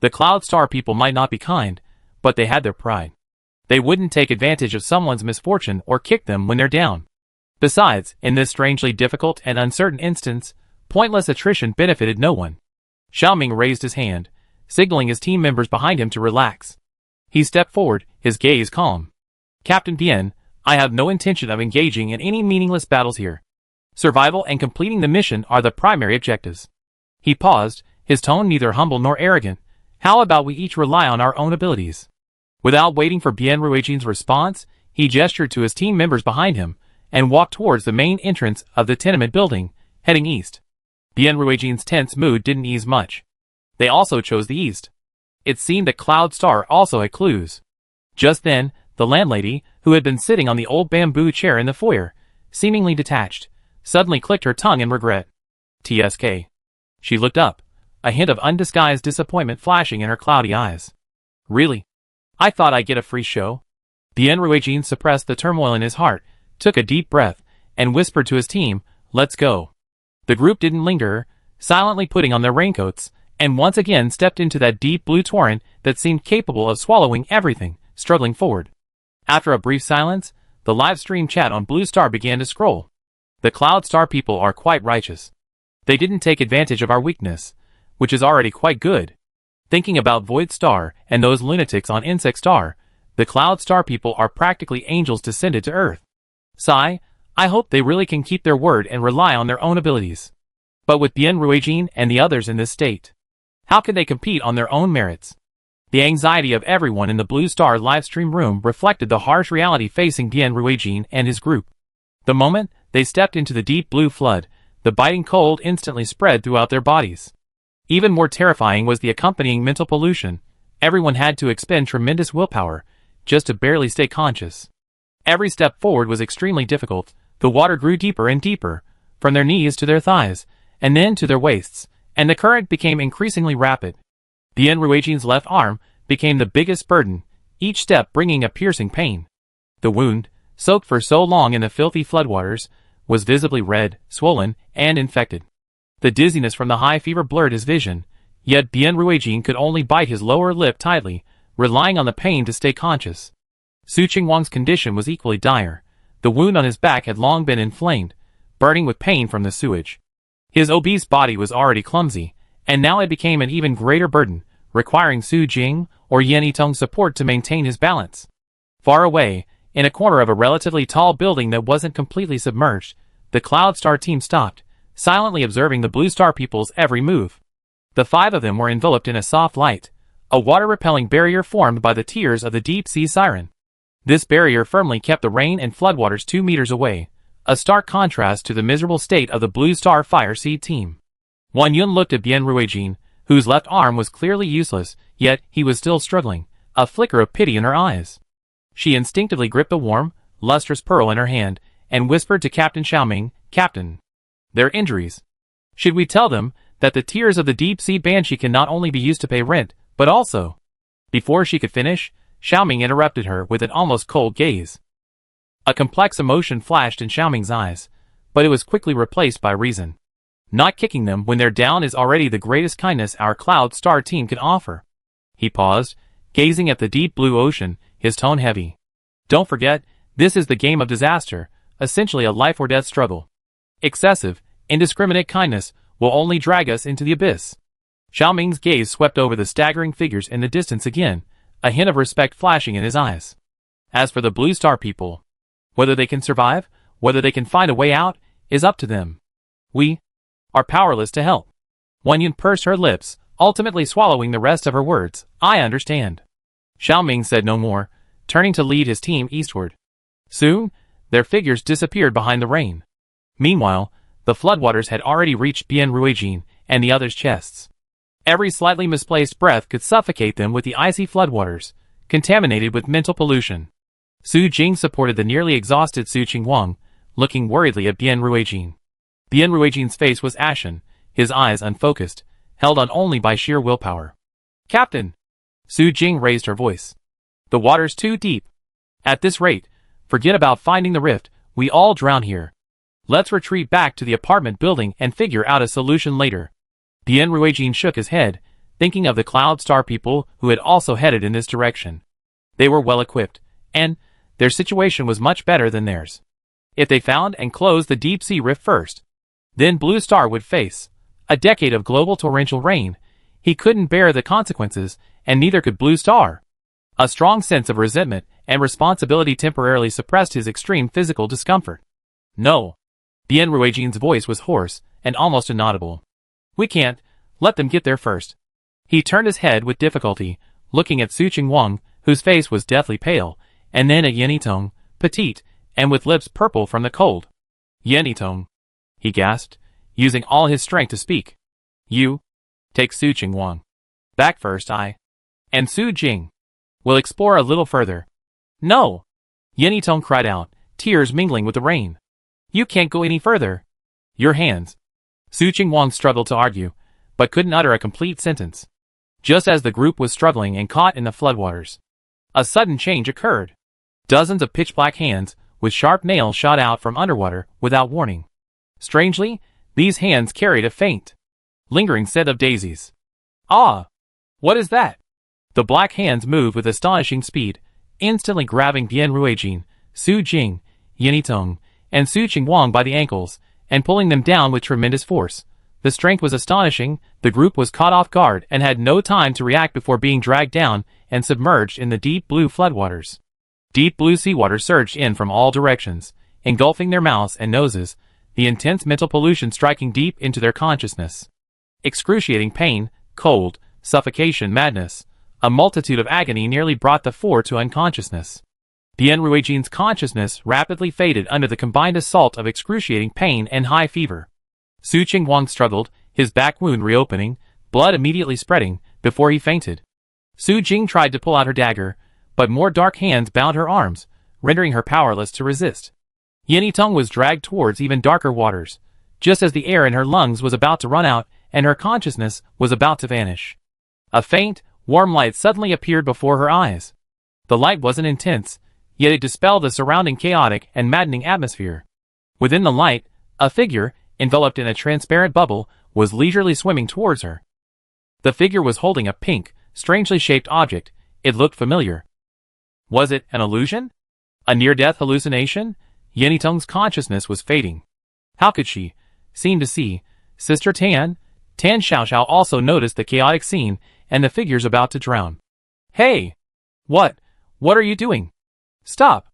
A: The Cloud Star people might not be kind, but they had their pride. They wouldn't take advantage of someone's misfortune or kick them when they're down. Besides, in this strangely difficult and uncertain instance, pointless attrition benefited no one. Xiaoming raised his hand, signaling his team members behind him to relax. He stepped forward, his gaze calm. Captain Bian, I have no intention of engaging in any meaningless battles here. Survival and completing the mission are the primary objectives. He paused, his tone neither humble nor arrogant. How about we each rely on our own abilities? Without waiting for Bian Ruijin's response, he gestured to his team members behind him and walked towards the main entrance of the tenement building, heading east. Bian Ruijin's tense mood didn't ease much. They also chose the east. It seemed that Cloud Star also had clues. Just then, the landlady, who had been sitting on the old bamboo chair in the foyer, seemingly detached, suddenly clicked her tongue in regret. TSK. She looked up, a hint of undisguised disappointment flashing in her cloudy eyes. Really? I thought I'd get a free show. Bian Ruijin suppressed the turmoil in his heart, took a deep breath, and whispered to his team, let's go. The group didn't linger, silently putting on their raincoats, and once again stepped into that deep blue torrent that seemed capable of swallowing everything, struggling forward. After a brief silence, the live stream chat on Blue Star began to scroll. The Cloud Star people are quite righteous. They didn't take advantage of our weakness, which is already quite good. Thinking about Void Star and those lunatics on Insect Star, the Cloud Star people are practically angels descended to Earth. Sigh, I hope they really can keep their word and rely on their own abilities. But with Bian Ruijin and the others in this state, how can they compete on their own merits? The anxiety of everyone in the Blue Star livestream room reflected the harsh reality facing Bian Ruijin and his group. The moment they stepped into the deep blue flood, the biting cold instantly spread throughout their bodies. Even more terrifying was the accompanying mental pollution. Everyone had to expend tremendous willpower just to barely stay conscious. Every step forward was extremely difficult. The water grew deeper and deeper, from their knees to their thighs, and then to their waists, and the current became increasingly rapid. Bian Ruijin's left arm became the biggest burden, each step bringing a piercing pain. The wound, soaked for so long in the filthy floodwaters, was visibly red, swollen, and infected. The dizziness from the high fever blurred his vision, yet Bian Ruijin could only bite his lower lip tightly, relying on the pain to stay conscious. Su Qingwang's condition was equally dire. The wound on his back had long been inflamed, burning with pain from the sewage. His obese body was already clumsy, and now it became an even greater burden, requiring Su Jing or Yan Yitong's support to maintain his balance. Far away, in a corner of a relatively tall building that wasn't completely submerged, the Cloud Star team stopped, silently observing the Blue Star people's every move. The five of them were enveloped in a soft light, a water-repelling barrier formed by the tears of the deep-sea siren. This barrier firmly kept the rain and floodwaters 2 meters away, a stark contrast to the miserable state of the Blue Star Fire Seed team. Wan Yun looked at Bian Ruijin, whose left arm was clearly useless, yet he was still struggling, a flicker of pity in her eyes. She instinctively gripped the warm, lustrous pearl in her hand, and whispered to Captain Xiaoming, Captain, their injuries. Should we tell them that the tears of the deep-sea banshee can not only be used to pay rent, but also... Before she could finish, Xiaoming interrupted her with an almost cold gaze. A complex emotion flashed in Xiaoming's eyes, but it was quickly replaced by reason. Not kicking them when they're down is already the greatest kindness our Cloud Star team can offer. He paused, gazing at the deep blue ocean, his tone heavy. Don't forget, this is the game of disaster, essentially a life-or-death struggle. Excessive, indiscriminate kindness will only drag us into the abyss. Xiaoming's gaze swept over the staggering figures in the distance again, a hint of respect flashing in his eyes. As for the Blue Star people, whether they can survive, whether they can find a way out, is up to them. We are powerless to help. Wan Yun pursed her lips, ultimately swallowing the rest of her words. I understand. Xiaoming said no more, turning to lead his team eastward. Soon, their figures disappeared behind the rain. Meanwhile, the floodwaters had already reached Bian Ruijin and the others' chests. Every slightly misplaced breath could suffocate them with the icy floodwaters, contaminated with mental pollution. Su Jing supported the nearly exhausted Su Qingwang, looking worriedly at Bien Ruijin. Bien Ruijin's face was ashen, his eyes unfocused, held on only by sheer willpower. "Captain!" Su Jing raised her voice. "The water's too deep. At this rate, forget about finding the rift, we all drown here. Let's retreat back to the apartment building and figure out a solution later." Bien Ruijin shook his head, thinking of the Cloud Star people who had also headed in this direction. They were well equipped, and their situation was much better than theirs. If they found and closed the deep sea rift first, then Blue Star would face a decade of global torrential rain. He couldn't bear the consequences, and neither could Blue Star. A strong sense of resentment and responsibility temporarily suppressed his extreme physical discomfort. "No." Bien Ruijin's voice was hoarse and almost inaudible. "We can't let them get there first." He turned his head with difficulty, looking at Su Qingwang, whose face was deathly pale, and then at Yanitong, petite, and with lips purple from the cold. "Yanitong," he gasped, using all his strength to speak. "You take Su Qingwang back first. I and Su Jing will explore a little further." "No!" Yanitong cried out, tears mingling with the rain. "You can't go any further. Your hands." Su Qingwang struggled to argue, but couldn't utter a complete sentence. Just as the group was struggling and caught in the floodwaters, a sudden change occurred. Dozens of pitch-black hands with sharp nails shot out from underwater without warning. Strangely, these hands carried a faint, lingering scent of daisies. "Ah! What is that?" The black hands moved with astonishing speed, instantly grabbing Bien Ruijin, Su Jing, Yanitong, and Su Qingwang by the ankles, and pulling them down with tremendous force. The strength was astonishing. The group was caught off guard and had no time to react before being dragged down and submerged in the deep blue floodwaters. Deep blue seawater surged in from all directions, engulfing their mouths and noses, the intense mental pollution striking deep into their consciousness. Excruciating pain, cold, suffocation, madness, a multitude of agony nearly brought the four to unconsciousness. Bien Ruijin's consciousness rapidly faded under the combined assault of excruciating pain and high fever. Su Qingwang struggled, his back wound reopening, blood immediately spreading, before he fainted. Su Jing tried to pull out her dagger, but more dark hands bound her arms, rendering her powerless to resist. Yanitong was dragged towards even darker waters, just as the air in her lungs was about to run out and her consciousness was about to vanish. A faint, warm light suddenly appeared before her eyes. The light wasn't intense, yet it dispelled the surrounding chaotic and maddening atmosphere. Within the light, a figure, enveloped in a transparent bubble, was leisurely swimming towards her. The figure was holding a pink, strangely shaped object. It looked familiar. Was it an illusion? A near-death hallucination? Yanitong's consciousness was fading. How could she seem to see Sister Tan? Tan Xiaoxiao also noticed the chaotic scene and the figures about to drown. "Hey! What are you doing? Stop!"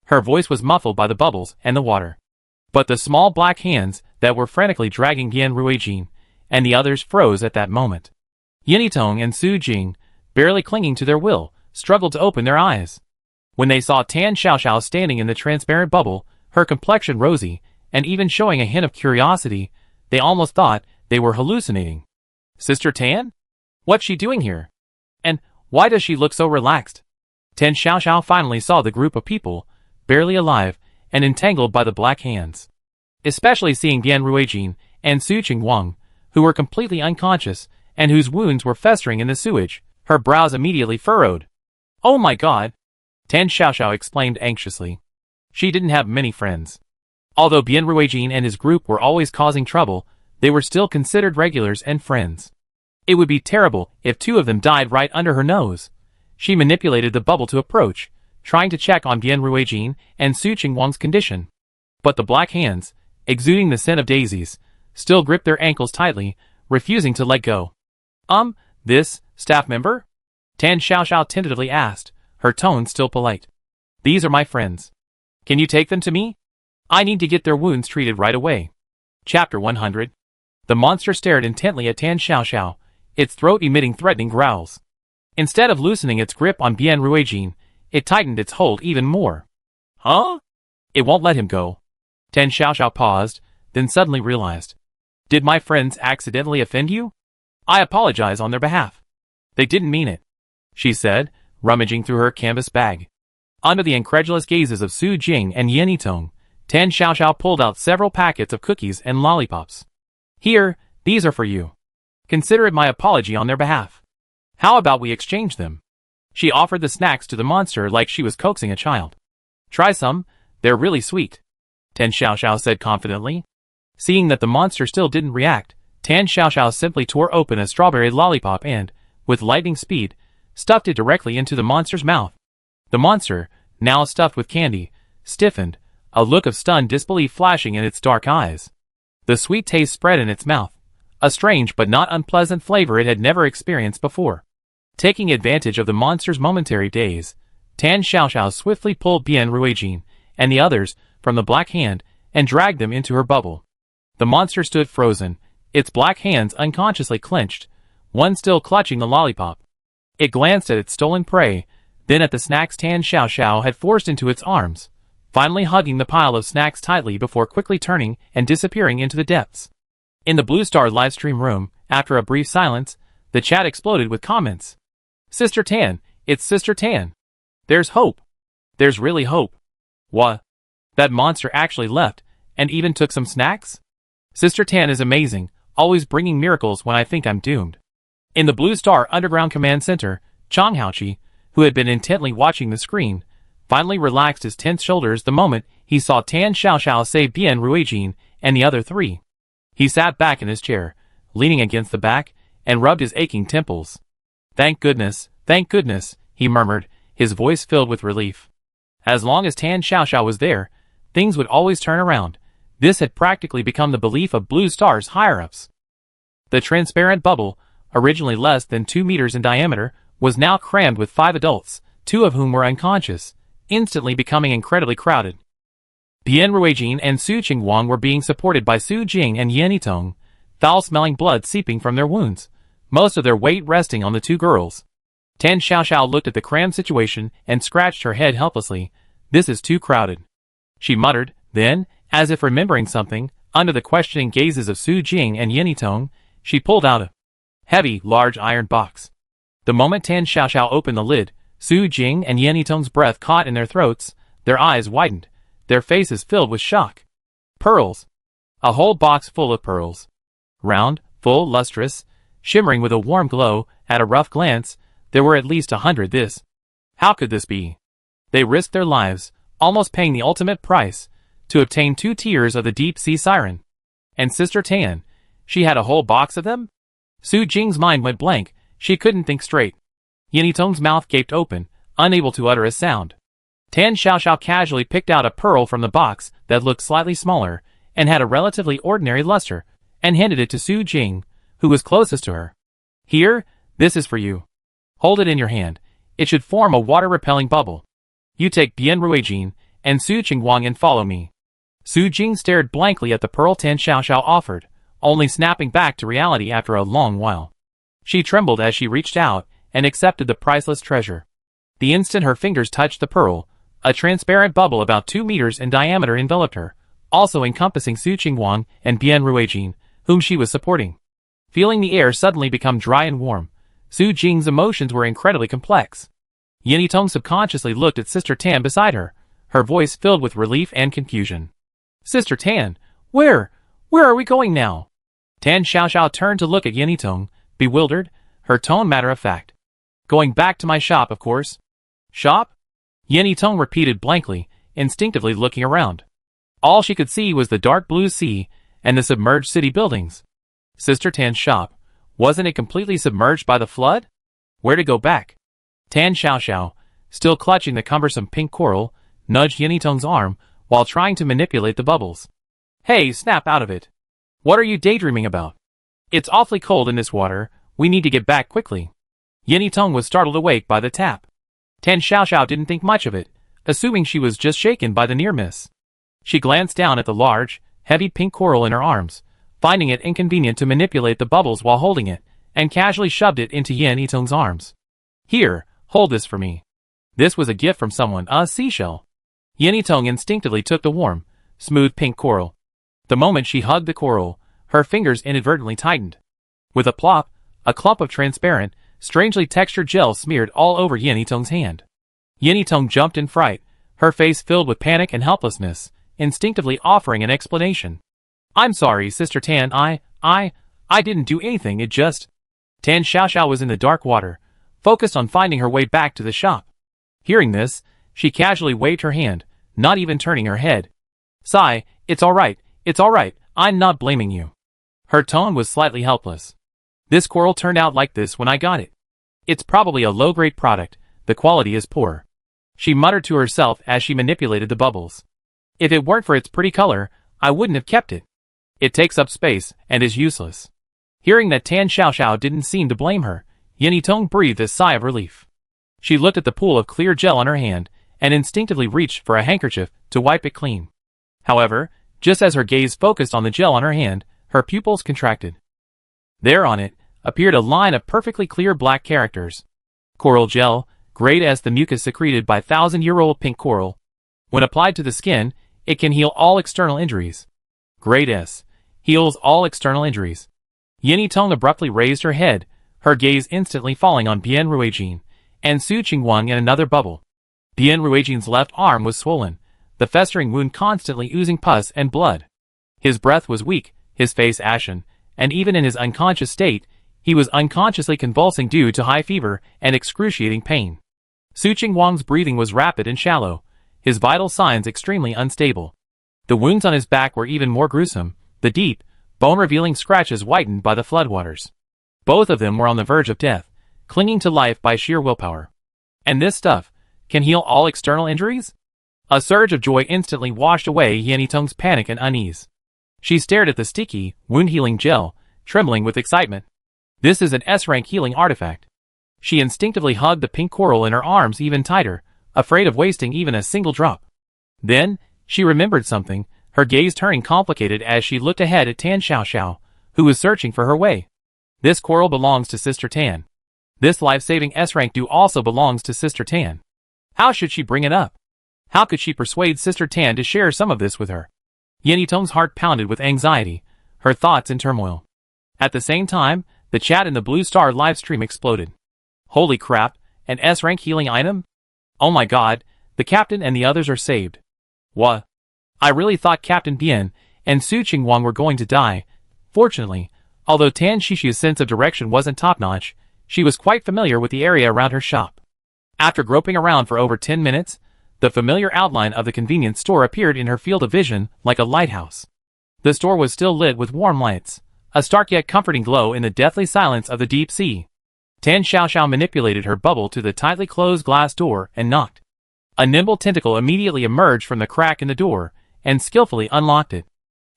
A: Her voice was muffled by the bubbles and the water. But the small black hands that were frantically dragging Bien Ruijin and the others froze at that moment. Yanitong and Su Jing, barely clinging to their will, struggled to open their eyes. When they saw Tan Xiaoxiao standing in the transparent bubble, her complexion rosy, and even showing a hint of curiosity, they almost thought they were hallucinating. "Sister Tan? What's she doing here? And why does she look so relaxed?" Tan Xiaoxiao finally saw the group of people, barely alive, and entangled by the black hands. Especially seeing Bien Ruijin and Su Qingwang, who were completely unconscious, and whose wounds were festering in the sewage, her brows immediately furrowed. "Oh my god!" Tan Xiaoxiao exclaimed anxiously. She didn't have many friends. Although Bien Ruijin and his group were always causing trouble, they were still considered regulars and friends. It would be terrible if two of them died right under her nose. She manipulated the bubble to approach, trying to check on Bien Ruijin and Su Qingwang's condition. But the black hands, exuding the scent of daisies, still gripped their ankles tightly, refusing to let go. This staff member?" Tan Xiaoxiao tentatively asked, her tone still polite. "These are my friends. Can you take them to me? I need to get their wounds treated right away." Chapter 100. The monster stared intently at Tan Xiaoxiao, its throat emitting threatening growls. Instead of loosening its grip on Bien Ruijin, it tightened its hold even more. "Huh? It won't let him go." Tan Xiaoxiao paused, then suddenly realized. "Did my friends accidentally offend you? I apologize on their behalf. They didn't mean it," she said, rummaging through her canvas bag. Under the incredulous gazes of Su Jing and Yanitong, Tan Xiaoxiao pulled out several packets of cookies and lollipops. Here, these are for you. Consider it my apology on their behalf. How about we exchange them? She offered the snacks to the monster like she was coaxing a child. Try some, they're really sweet, Tan Xiaoxiao said confidently. Seeing that the monster still didn't react, Tan Xiaoxiao simply tore open a strawberry lollipop and, with lightning speed, stuffed it directly into the monster's mouth. The monster, now stuffed with candy, stiffened, a look of stunned disbelief flashing in its dark eyes. The sweet taste spread in its mouth, a strange but not unpleasant flavor it had never experienced before. Taking advantage of the monster's momentary daze, Tan Xiaoxiao swiftly pulled Bian Ruijin and the others from the black hand and dragged them into her bubble. The monster stood frozen, its black hands unconsciously clenched, one still clutching the lollipop. It glanced at its stolen prey, then at the snacks Tan Xiaoxiao had forced into its arms, finally hugging the pile of snacks tightly before quickly turning and disappearing into the depths. In the Blue Star livestream room, after a brief silence, the chat exploded with comments. Sister Tan, it's Sister Tan. There's hope. There's really hope. What? That monster actually left, and even took some snacks? Sister Tan is amazing, always bringing miracles when I think I'm doomed. In the Blue Star Underground Command Center, Chang Haoqi, who had been intently watching the screen, finally relaxed his tense shoulders the moment he saw Tan Xiaoxiao save Bian Ruijin and the other three. He sat back in his chair, leaning against the back, and rubbed his aching temples. Thank goodness, he murmured, his voice filled with relief. As long as Tan Xiaoxiao was there, things would always turn around. This had practically become the belief of Blue Star's higher-ups. The transparent bubble, originally less than 2 meters in diameter, was now crammed with 5 adults, 2 of whom were unconscious, instantly becoming incredibly crowded. Bian Ruijin and Su Qingwang were being supported by Su Jing and Yan Yitong, foul-smelling blood seeping from their wounds, most of their weight resting on the 2 girls. Tan Xiaoxiao looked at the crammed situation and scratched her head helplessly. This is too crowded, she muttered. Then, as if remembering something, under the questioning gazes of Su Jing and Yan Yitong, she pulled out a heavy, large iron box. The moment Tan Xiaoxiao opened the lid, Su Jing and Yan Yitong's breath caught in their throats, their eyes widened, their faces filled with shock. Pearls. A whole box full of pearls. Round, full, lustrous, shimmering with a warm glow. At a rough glance, there were at least 100. How could this be? They risked their lives, almost paying the ultimate price, to obtain 2 tiers of the deep-sea siren. And Sister Tan, she had a whole box of them? Su Jing's mind went blank, she couldn't think straight. Yan Yitong's mouth gaped open, unable to utter a sound. Tan Xiaoxiao casually picked out a pearl from the box that looked slightly smaller, and had a relatively ordinary luster, and handed it to Su Jing, who was closest to her. Here, this is for you. Hold it in your hand, it should form a water-repelling bubble. You take Bian Ruijin and Su Qingwang and follow me. Su Jing stared blankly at the pearl Tan Xiaoxiao offered, only snapping back to reality after a long while. She trembled as she reached out and accepted the priceless treasure. The instant her fingers touched the pearl, a transparent bubble about 2 meters in diameter enveloped her, also encompassing Su Qingwang and Bian Ruijin, whom she was supporting. Feeling the air suddenly become dry and warm, Su Jing's emotions were incredibly complex. Yan Yitong subconsciously looked at Sister Tan beside her, her voice filled with relief and confusion. Sister Tan, where are we going now? Tan Xiaoxiao turned to look at Yan Yitong, bewildered, her tone matter-of-fact. Going back to my shop, of course. Shop? Yan Yitong repeated blankly, instinctively looking around. All she could see was the dark blue sea and the submerged city buildings. Sister Tan's shop, wasn't it completely submerged by the flood? Where to go back? Tan Xiaoxiao, still clutching the cumbersome pink coral, nudged Yan Yitong's arm while trying to manipulate the bubbles. Hey, snap out of it. What are you daydreaming about? It's awfully cold in this water, we need to get back quickly. Yan Yitong was startled awake by the tap. Tan Xiaoxiao didn't think much of it, assuming she was just shaken by the near miss. She glanced down at the large, heavy pink coral in her arms, finding it inconvenient to manipulate the bubbles while holding it, and casually shoved it into Yan Yitong's arms. Here, hold this for me. This was a gift from someone, a seashell. Yan Yitong instinctively took the warm, smooth pink coral. The moment she hugged the coral, her fingers inadvertently tightened. With a plop, a clump of transparent, strangely textured gel smeared all over Yan Yitong's hand. Yan Yitong jumped in fright, her face filled with panic and helplessness, instinctively offering an explanation. I'm sorry, Sister Tan, I didn't do anything, it just... Tan Xiaoxiao was in the dark water, focused on finding her way back to the shop. Hearing this, she casually waved her hand, not even turning her head. Sigh, it's alright, I'm not blaming you. Her tone was slightly helpless. This coral turned out like this when I got it. It's probably a low-grade product, the quality is poor. She muttered to herself as she manipulated the bubbles. If it weren't for its pretty color, I wouldn't have kept it. It takes up space, and is useless. Hearing that Tan Xiaoxiao didn't seem to blame her, Yanitong breathed a sigh of relief. She looked at the pool of clear gel on her hand, and instinctively reached for a handkerchief to wipe it clean. However, just as her gaze focused on the gel on her hand, her pupils contracted. There on it, appeared a line of perfectly clear black characters. Coral gel, grade S, the mucus secreted by 1,000-year-old pink coral. When applied to the skin, it can heal all external injuries. Grade S, heals all external injuries. Yanitong abruptly raised her head, her gaze instantly falling on Bian Ruijin and Su Qingwang in another bubble. Bian Ruijin's left arm was swollen, the festering wound constantly oozing pus and blood. His breath was weak, his face ashen, and even in his unconscious state, he was unconsciously convulsing due to high fever and excruciating pain. Su Qingwang's breathing was rapid and shallow, his vital signs extremely unstable. The wounds on his back were even more gruesome, the deep, bone-revealing scratches whitened by the floodwaters. Both of them were on the verge of death, clinging to life by sheer willpower. And this stuff can heal all external injuries? A surge of joy instantly washed away Yanitong's panic and unease. She stared at the sticky, wound-healing gel, trembling with excitement. This is an S-rank healing artifact. She instinctively hugged the pink coral in her arms even tighter, afraid of wasting even a single drop. Then, she remembered something, her gaze turning complicated as she looked ahead at Tan Xiaoxiao, who was searching for her way. This coral belongs to Sister Tan. This life-saving S-rank dew also belongs to Sister Tan. How should she bring it up? How could she persuade Sister Tan to share some of this with her? Yanitong's heart pounded with anxiety, her thoughts in turmoil. At the same time, the chat in the Blue Star livestream exploded. Holy crap, an S-rank healing item? Oh my god, the captain and the others are saved. What? I really thought Captain Bian and Su Qingwang were going to die. Fortunately, although Tan Shishi's sense of direction wasn't top-notch, she was quite familiar with the area around her shop. After groping around for over 10 minutes, the familiar outline of the convenience store appeared in her field of vision like a lighthouse. The store was still lit with warm lights, a stark yet comforting glow in the deathly silence of the deep sea. Tan Xiaoxiao manipulated her bubble to the tightly closed glass door and knocked. A nimble tentacle immediately emerged from the crack in the door and skillfully unlocked it.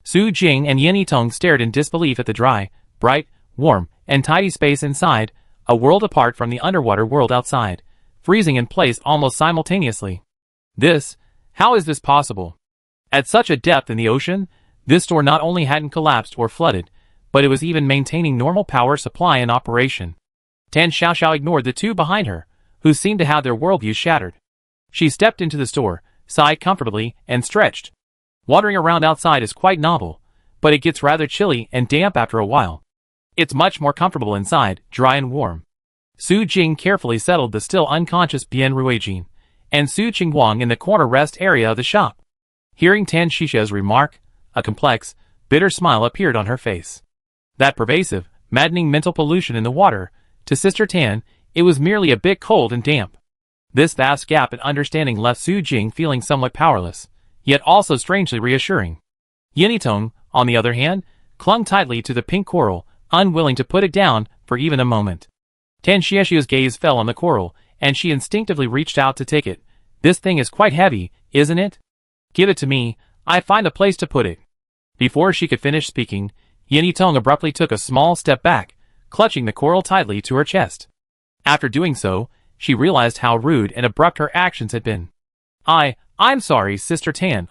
A: Su Jing and Yanitong stared in disbelief at the dry, bright, warm, and tidy space inside, a world apart from the underwater world outside, freezing in place almost simultaneously. How is this possible? At such a depth in the ocean, this store not only hadn't collapsed or flooded, but it was even maintaining normal power supply and operation. Tan Xiaoxiao ignored the two behind her, who seemed to have their worldview shattered. She stepped into the store, sighed comfortably, and stretched. Wandering around outside is quite novel, but it gets rather chilly and damp after a while. It's much more comfortable inside, dry and warm. Su Jing carefully settled the still unconscious Bian Ruijin and Su Qingwang in the corner rest area of the shop. Hearing Tan Shishi's remark, a complex, bitter smile appeared on her face. That pervasive, maddening mental pollution in the water, to Sister Tan, it was merely a bit cold and damp. This vast gap in understanding left Su Jing feeling somewhat powerless, yet also strangely reassuring. Yanitong, on the other hand, clung tightly to the pink coral, unwilling to put it down for even a moment. Tan Xiaoxiao's gaze fell on the coral, and she instinctively reached out to take it. This thing is quite heavy, isn't it? Give it to me, I find a place to put it. Before she could finish speaking, Yanitong abruptly took a small step back, clutching the coral tightly to her chest. After doing so, she realized how rude and abrupt her actions had been. I'm sorry, Sister Tan,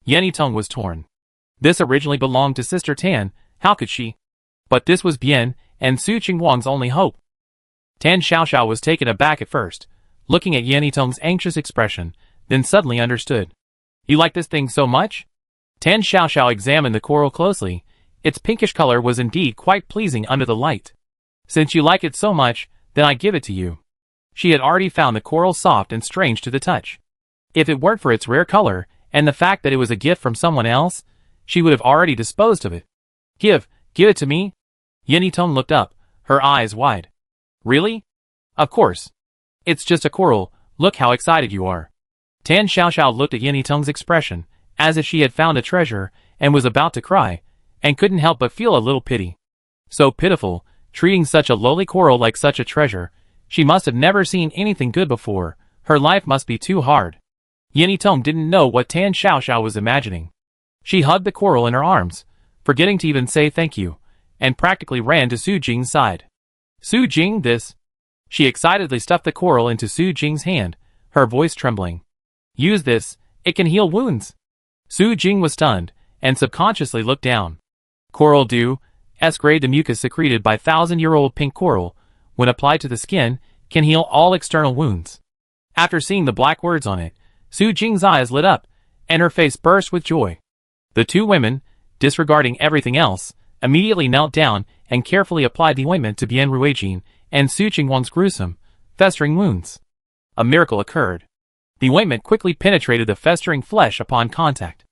A: Yanitong was torn. This originally belonged to Sister Tan, how could she? But this was Bian and Su Qingwang's only hope. Tan Xiaoxiao was taken aback at first, looking at Yanitong's anxious expression, then suddenly understood. You like this thing so much? Tan Xiaoxiao examined the coral closely. Its pinkish color was indeed quite pleasing under the light. Since you like it so much, then I give it to you. She had already found the coral soft and strange to the touch. If it weren't for its rare color and the fact that it was a gift from someone else, she would have already disposed of it. Give it to me? Yenitong looked up, her eyes wide. Really? Of course. It's just a coral, look how excited you are. Tan Xiaoxiao looked at Yenitong's expression, as if she had found a treasure, and was about to cry, and couldn't help but feel a little pity. So pitiful, treating such a lowly coral like such a treasure. She must have never seen anything good before, her life must be too hard. Yenitong didn't know what Tan Xiaoxiao was imagining. She hugged the coral in her arms, forgetting to even say thank you, and practically ran to Su Jing's side. Su Jing, this. She excitedly stuffed the coral into Su Jing's hand, her voice trembling. Use this, it can heal wounds. Su Jing was stunned, and subconsciously looked down. Coral dew, S-grade, the mucus secreted by thousand-year-old pink coral, when applied to the skin, can heal all external wounds. After seeing the black words on it, Su Jing's eyes lit up, and her face burst with joy. The two women, disregarding everything else, immediately knelt down and carefully applied the ointment to Bian Ruijin and Su Qingwang's gruesome, festering wounds. A miracle occurred. The ointment quickly penetrated the festering flesh upon contact.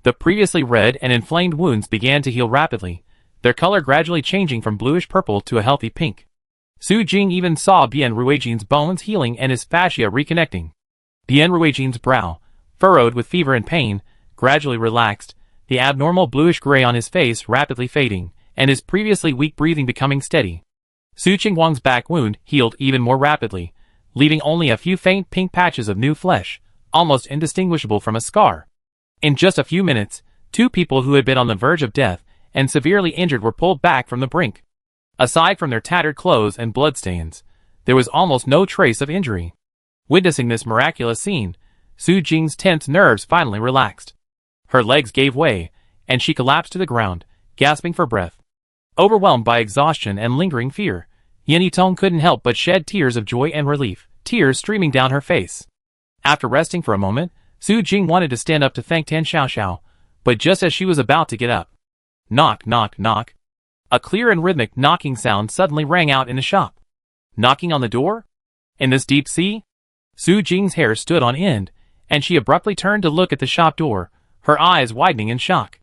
A: The previously red and inflamed wounds began to heal rapidly, their color gradually changing from bluish-purple to a healthy pink. Su Jing even saw Bian Ruijin's bones healing and his fascia reconnecting. Bian Ruijin's brow, furrowed with fever and pain, gradually relaxed, the abnormal bluish-gray on his face rapidly fading, and his previously weak breathing becoming steady. Su Qingwang's back wound healed even more rapidly, leaving only a few faint pink patches of new flesh, almost indistinguishable from a scar. In just a few minutes, two people who had been on the verge of death and severely injured were pulled back from the brink. Aside from their tattered clothes and bloodstains, there was almost no trace of injury. Witnessing this miraculous scene, Su Jing's tense nerves finally relaxed. Her legs gave way, and she collapsed to the ground, gasping for breath. Overwhelmed by exhaustion and lingering fear, Yenitong couldn't help but shed tears of joy and relief, tears streaming down her face. After resting for a moment, Su Jing wanted to stand up to thank Tan Xiaoxiao, but just as she was about to get up, knock, knock, knock. A clear and rhythmic knocking sound suddenly rang out in the shop. Knocking on the door? In this deep sea? Su Jing's hair stood on end, and she abruptly turned to look at the shop door, her eyes widening in shock.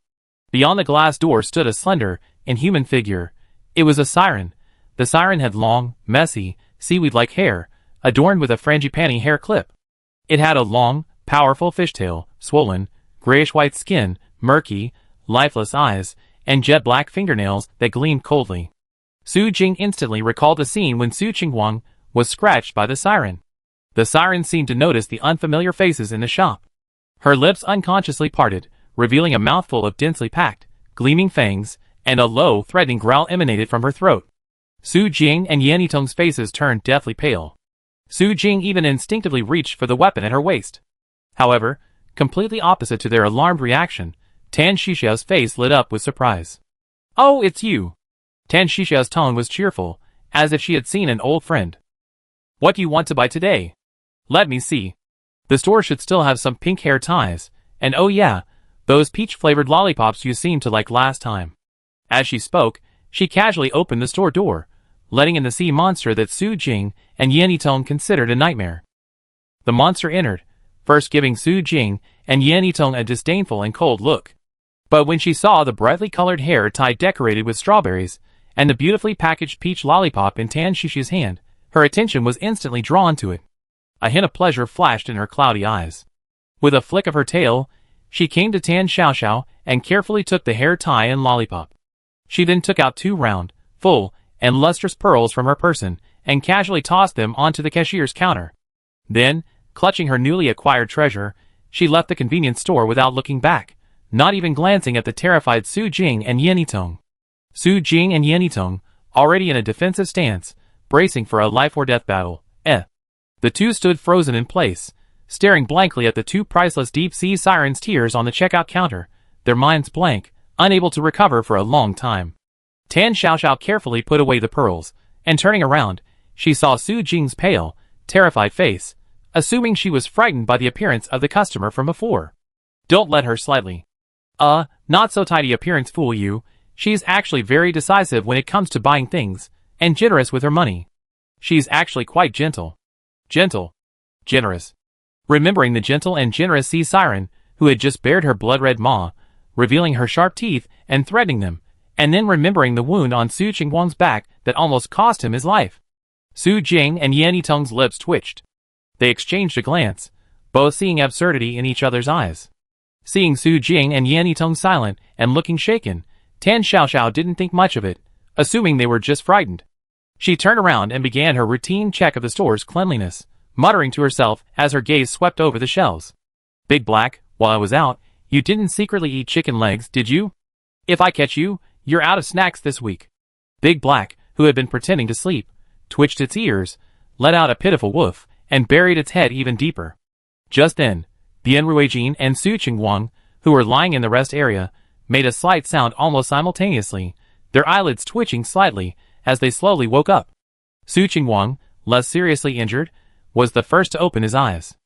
A: Beyond the glass door stood a slender, inhuman figure. It was a siren. The siren had long, messy, seaweed-like hair, adorned with a frangipani hair clip. It had a long, powerful fishtail, swollen, grayish-white skin, murky, lifeless eyes, and jet-black fingernails that gleamed coldly. Su Jing instantly recalled the scene when Su Qingwang was scratched by the siren. The siren seemed to notice the unfamiliar faces in the shop. Her lips unconsciously parted, revealing a mouthful of densely packed, gleaming fangs, and a low, threatening growl emanated from her throat. Su Jing and Yenitong's faces turned deathly pale. Su Jing even instinctively reached for the weapon at her waist. However, completely opposite to their alarmed reaction, Tan Xiaoxiao's face lit up with surprise. "Oh, it's you!" Tan Xiaoxiao's tone was cheerful, as if she had seen an old friend. "What do you want to buy today? Let me see. The store should still have some pink hair ties, and oh yeah, those peach-flavored lollipops you seemed to like last time." As she spoke, she casually opened the store door, letting in the sea monster that Su Jing and Yenitong considered a nightmare. The monster entered, first giving Su Jing and Yenitong a disdainful and cold look. But when she saw the brightly colored hair tie decorated with strawberries, and the beautifully packaged peach lollipop in Tan Xiaoxiao's hand, her attention was instantly drawn to it. A hint of pleasure flashed in her cloudy eyes. With a flick of her tail, she came to Tan Xiaoxiao and carefully took the hair tie and lollipop. She then took out two round, full, and lustrous pearls from her person, and casually tossed them onto the cashier's counter. Then, clutching her newly acquired treasure, she left the convenience store without looking back, not even glancing at the terrified Su Jing and Yenitong. Su Jing and Yenitong, already in a defensive stance, bracing for a life-or-death battle. The two stood frozen in place, staring blankly at the two priceless deep-sea sirens' tears on the checkout counter, their minds blank, unable to recover for a long time. Tan Xiaoxiao carefully put away the pearls, and turning around, she saw Su Jing's pale, terrified face, assuming she was frightened by the appearance of the customer from before. "Don't let her slightly. Not so tidy appearance fool you. She's actually very decisive when it comes to buying things, and generous with her money. She's actually quite gentle." Gentle. Generous. Remembering the gentle and generous sea siren, who had just bared her blood-red maw, revealing her sharp teeth and threatening them, and then remembering the wound on Su Qingguang's back that almost cost him his life. Su Jing and Yan Yiteng's lips twitched. They exchanged a glance, both seeing absurdity in each other's eyes. Seeing Su Jing and Yan Yiteng silent and looking shaken, Tan Xiaoxiao didn't think much of it, assuming they were just frightened. She turned around and began her routine check of the store's cleanliness, muttering to herself as her gaze swept over the shelves. "Big Black, while I was out, you didn't secretly eat chicken legs, did you? If I catch you, you're out of snacks this week." Big Black, who had been pretending to sleep, twitched its ears, let out a pitiful woof, and buried its head even deeper. Just then, Bian Ruijin and Su Qingguang, who were lying in the rest area, made a slight sound almost simultaneously, their eyelids twitching slightly as they slowly woke up. Su Qingguang, less seriously injured, was the first to open his eyes.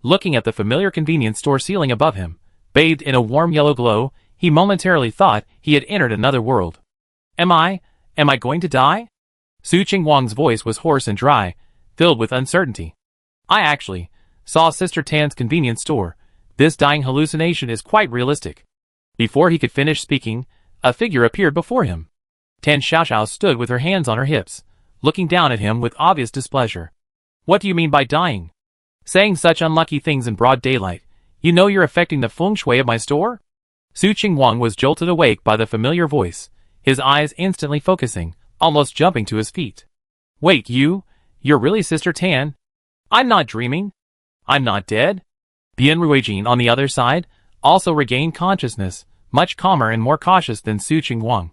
A: Looking at the familiar convenience store ceiling above him, bathed in a warm yellow glow, he momentarily thought he had entered another world. Am I going to die?" Su Qingguang's voice was hoarse and dry, filled with uncertainty. "I actually saw Sister Tan's convenience store. This dying hallucination is quite realistic." Before he could finish speaking, a figure appeared before him. Tan Xiaoxiao stood with her hands on her hips, looking down at him with obvious displeasure. "What do you mean by dying? Saying such unlucky things in broad daylight. You know you're affecting the feng shui of my store?" Su Qingguang was jolted awake by the familiar voice, his eyes instantly focusing, almost jumping to his feet. "Wait, you're really Sister Tan? I'm not dreaming. I'm not dead?" Bian Ruijin, on the other side, also regained consciousness, much calmer and more cautious than Su Qingguang.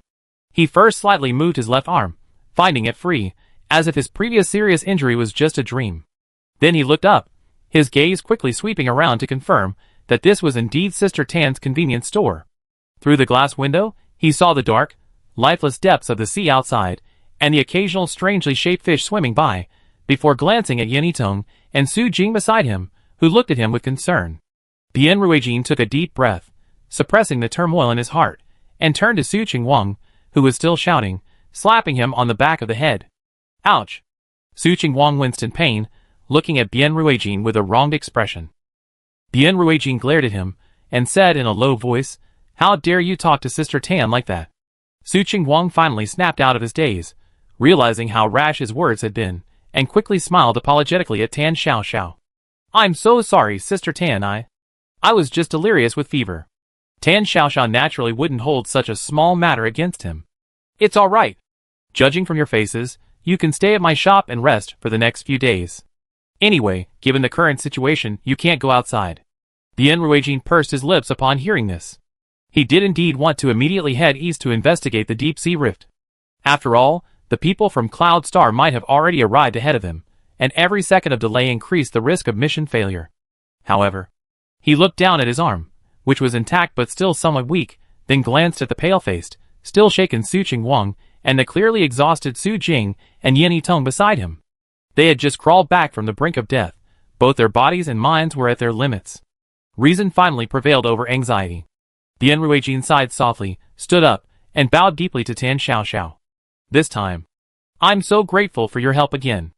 A: He first slightly moved his left arm, finding it free, as if his previous serious injury was just a dream. Then he looked up, his gaze quickly sweeping around to confirm that this was indeed Sister Tan's convenience store. Through the glass window, he saw the dark, lifeless depths of the sea outside, and the occasional strangely shaped fish swimming by, before glancing at Yan Yiteng and Su Jing beside him, who looked at him with concern. Bian Ruijin took a deep breath, suppressing the turmoil in his heart, and turned to Su Qingguang, who was still shouting, slapping him on the back of the head. "Ouch!" Su Qingguang winced in pain, looking at Bian Ruijin with a wronged expression. Bian Ruijin glared at him, and said in a low voice, "How dare you talk to Sister Tan like that?" Su Qingguang finally snapped out of his daze, realizing how rash his words had been, and quickly smiled apologetically at Tan Xiaoxiao. "I'm so sorry, Sister Tan, I was just delirious with fever." Tan Xiaoxiao naturally wouldn't hold such a small matter against him. "It's all right. Judging from your faces, you can stay at my shop and rest for the next few days. Anyway, given the current situation, you can't go outside." Bian Ruijin pursed his lips upon hearing this. He did indeed want to immediately head east to investigate the deep-sea rift. After all, the people from Cloud Star might have already arrived ahead of him, and every second of delay increased the risk of mission failure. However, he looked down at his arm, which was intact but still somewhat weak, then glanced at the pale-faced, still shaken Su Qingguang, and the clearly exhausted Su Jing and Yan Yiteng beside him. They had just crawled back from the brink of death. Both their bodies and minds were at their limits. Reason finally prevailed over anxiety. Bian Ruijin sighed softly, stood up, and bowed deeply to Tan Xiaoxiao. This time, "I'm so grateful for your help again.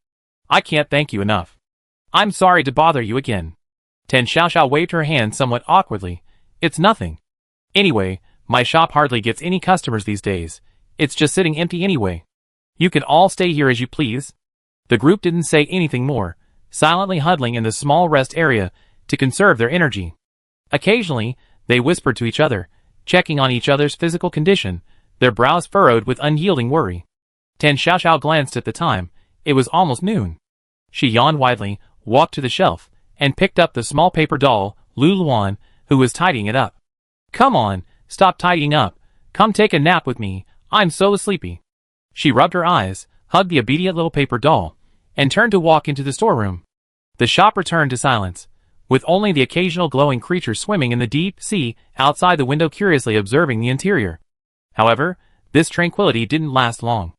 A: I can't thank you enough. I'm sorry to bother you again." Tan Xiaoxiao waved her hand somewhat awkwardly. "It's nothing. Anyway, my shop hardly gets any customers these days. It's just sitting empty anyway. You can all stay here as you please." The group didn't say anything more, silently huddling in the small rest area to conserve their energy. Occasionally, they whispered to each other, checking on each other's physical condition, their brows furrowed with unyielding worry. Tan Xiaoxiao glanced at the time. It was almost noon. She yawned widely, walked to the shelf, and picked up the small paper doll, Lu Luan, who was tidying it up. "Come on, stop tidying up. Come take a nap with me. I'm so sleepy." She rubbed her eyes, hugged the obedient little paper doll, and turned to walk into the storeroom. The shop returned to silence, with only the occasional glowing creature swimming in the deep sea outside the window curiously observing the interior. However, this tranquility didn't last long.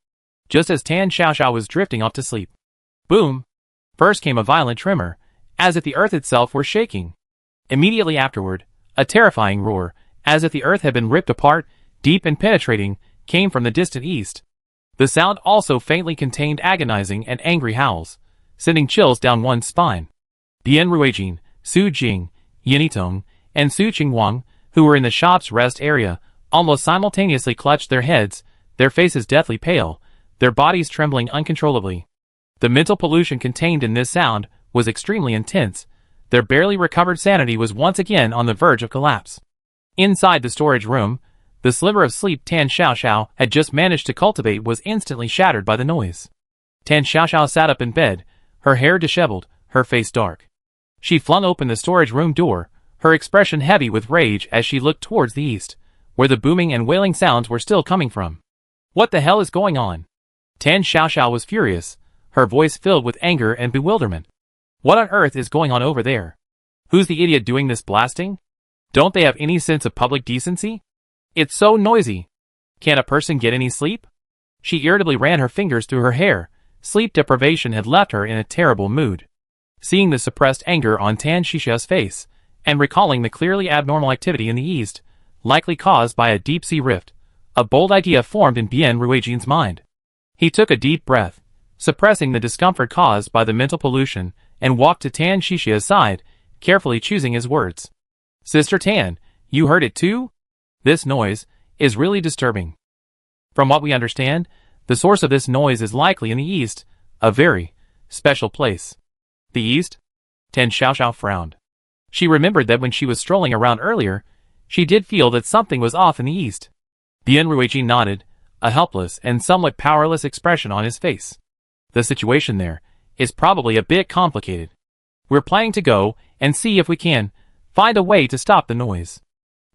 A: Just as Tan Xiaoxiao was drifting off to sleep, boom! First came a violent tremor, as if the earth itself were shaking. Immediately afterward, a terrifying roar, as if the earth had been ripped apart, deep and penetrating, came from the distant east. The sound also faintly contained agonizing and angry howls, sending chills down one's spine. Bian Ruijin, Su Jing, Yan Yiteng, and Su Qingwang, who were in the shop's rest area, almost simultaneously clutched their heads, their faces deathly pale, their bodies trembling uncontrollably. The mental pollution contained in this sound was extremely intense. Their barely recovered sanity was once again on the verge of collapse. Inside the storage room, the sliver of sleep Tan Xiaoxiao had just managed to cultivate was instantly shattered by the noise. Tan Xiaoxiao sat up in bed, her hair disheveled, her face dark. She flung open the storage room door, her expression heavy with rage as she looked towards the east, where the booming and wailing sounds were still coming from. What the hell is going on? Tan Xiaoxiao was furious, her voice filled with anger and bewilderment. What on earth is going on over there? Who's the idiot doing this blasting? Don't they have any sense of public decency? It's so noisy. Can't a person get any sleep? She irritably ran her fingers through her hair. Sleep deprivation had left her in a terrible mood. Seeing the suppressed anger on Tan Xiaoxiao's face, and recalling the clearly abnormal activity in the east, likely caused by a deep-sea rift, a bold idea formed in Bian Ruijin's mind. He took a deep breath, suppressing the discomfort caused by the mental pollution, and walked to Tan Xiaoxiao's side, carefully choosing his words. Sister Tan, you heard it too? This noise is really disturbing. From what we understand, the source of this noise is likely in the east, a very special place. The east? Tan Xiaoxiao frowned. She remembered that when she was strolling around earlier, she did feel that something was off in the east. Bian Ruijin nodded, a helpless and somewhat powerless expression on his face. The situation there is probably a bit complicated. We're planning to go and see if we can find a way to stop the noise.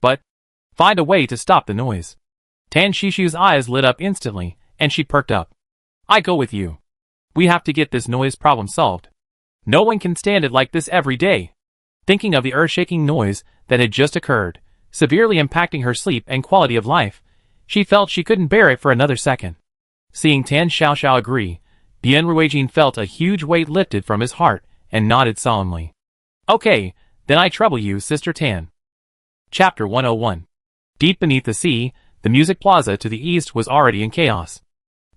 A: But, find a way to stop the noise. Tan Xiaoxiao's eyes lit up instantly, and she perked up. I go with you. We have to get this noise problem solved. No one can stand it like this every day. Thinking of the earth-shaking noise that had just occurred, severely impacting her sleep and quality of life, she felt she couldn't bear it for another second. Seeing Tan Xiaoxiao agree, Bian Ruijin felt a huge weight lifted from his heart and nodded solemnly. Okay, then I trouble you, Sister Tan. Chapter 101. Deep beneath the sea, the music plaza to the east was already in chaos.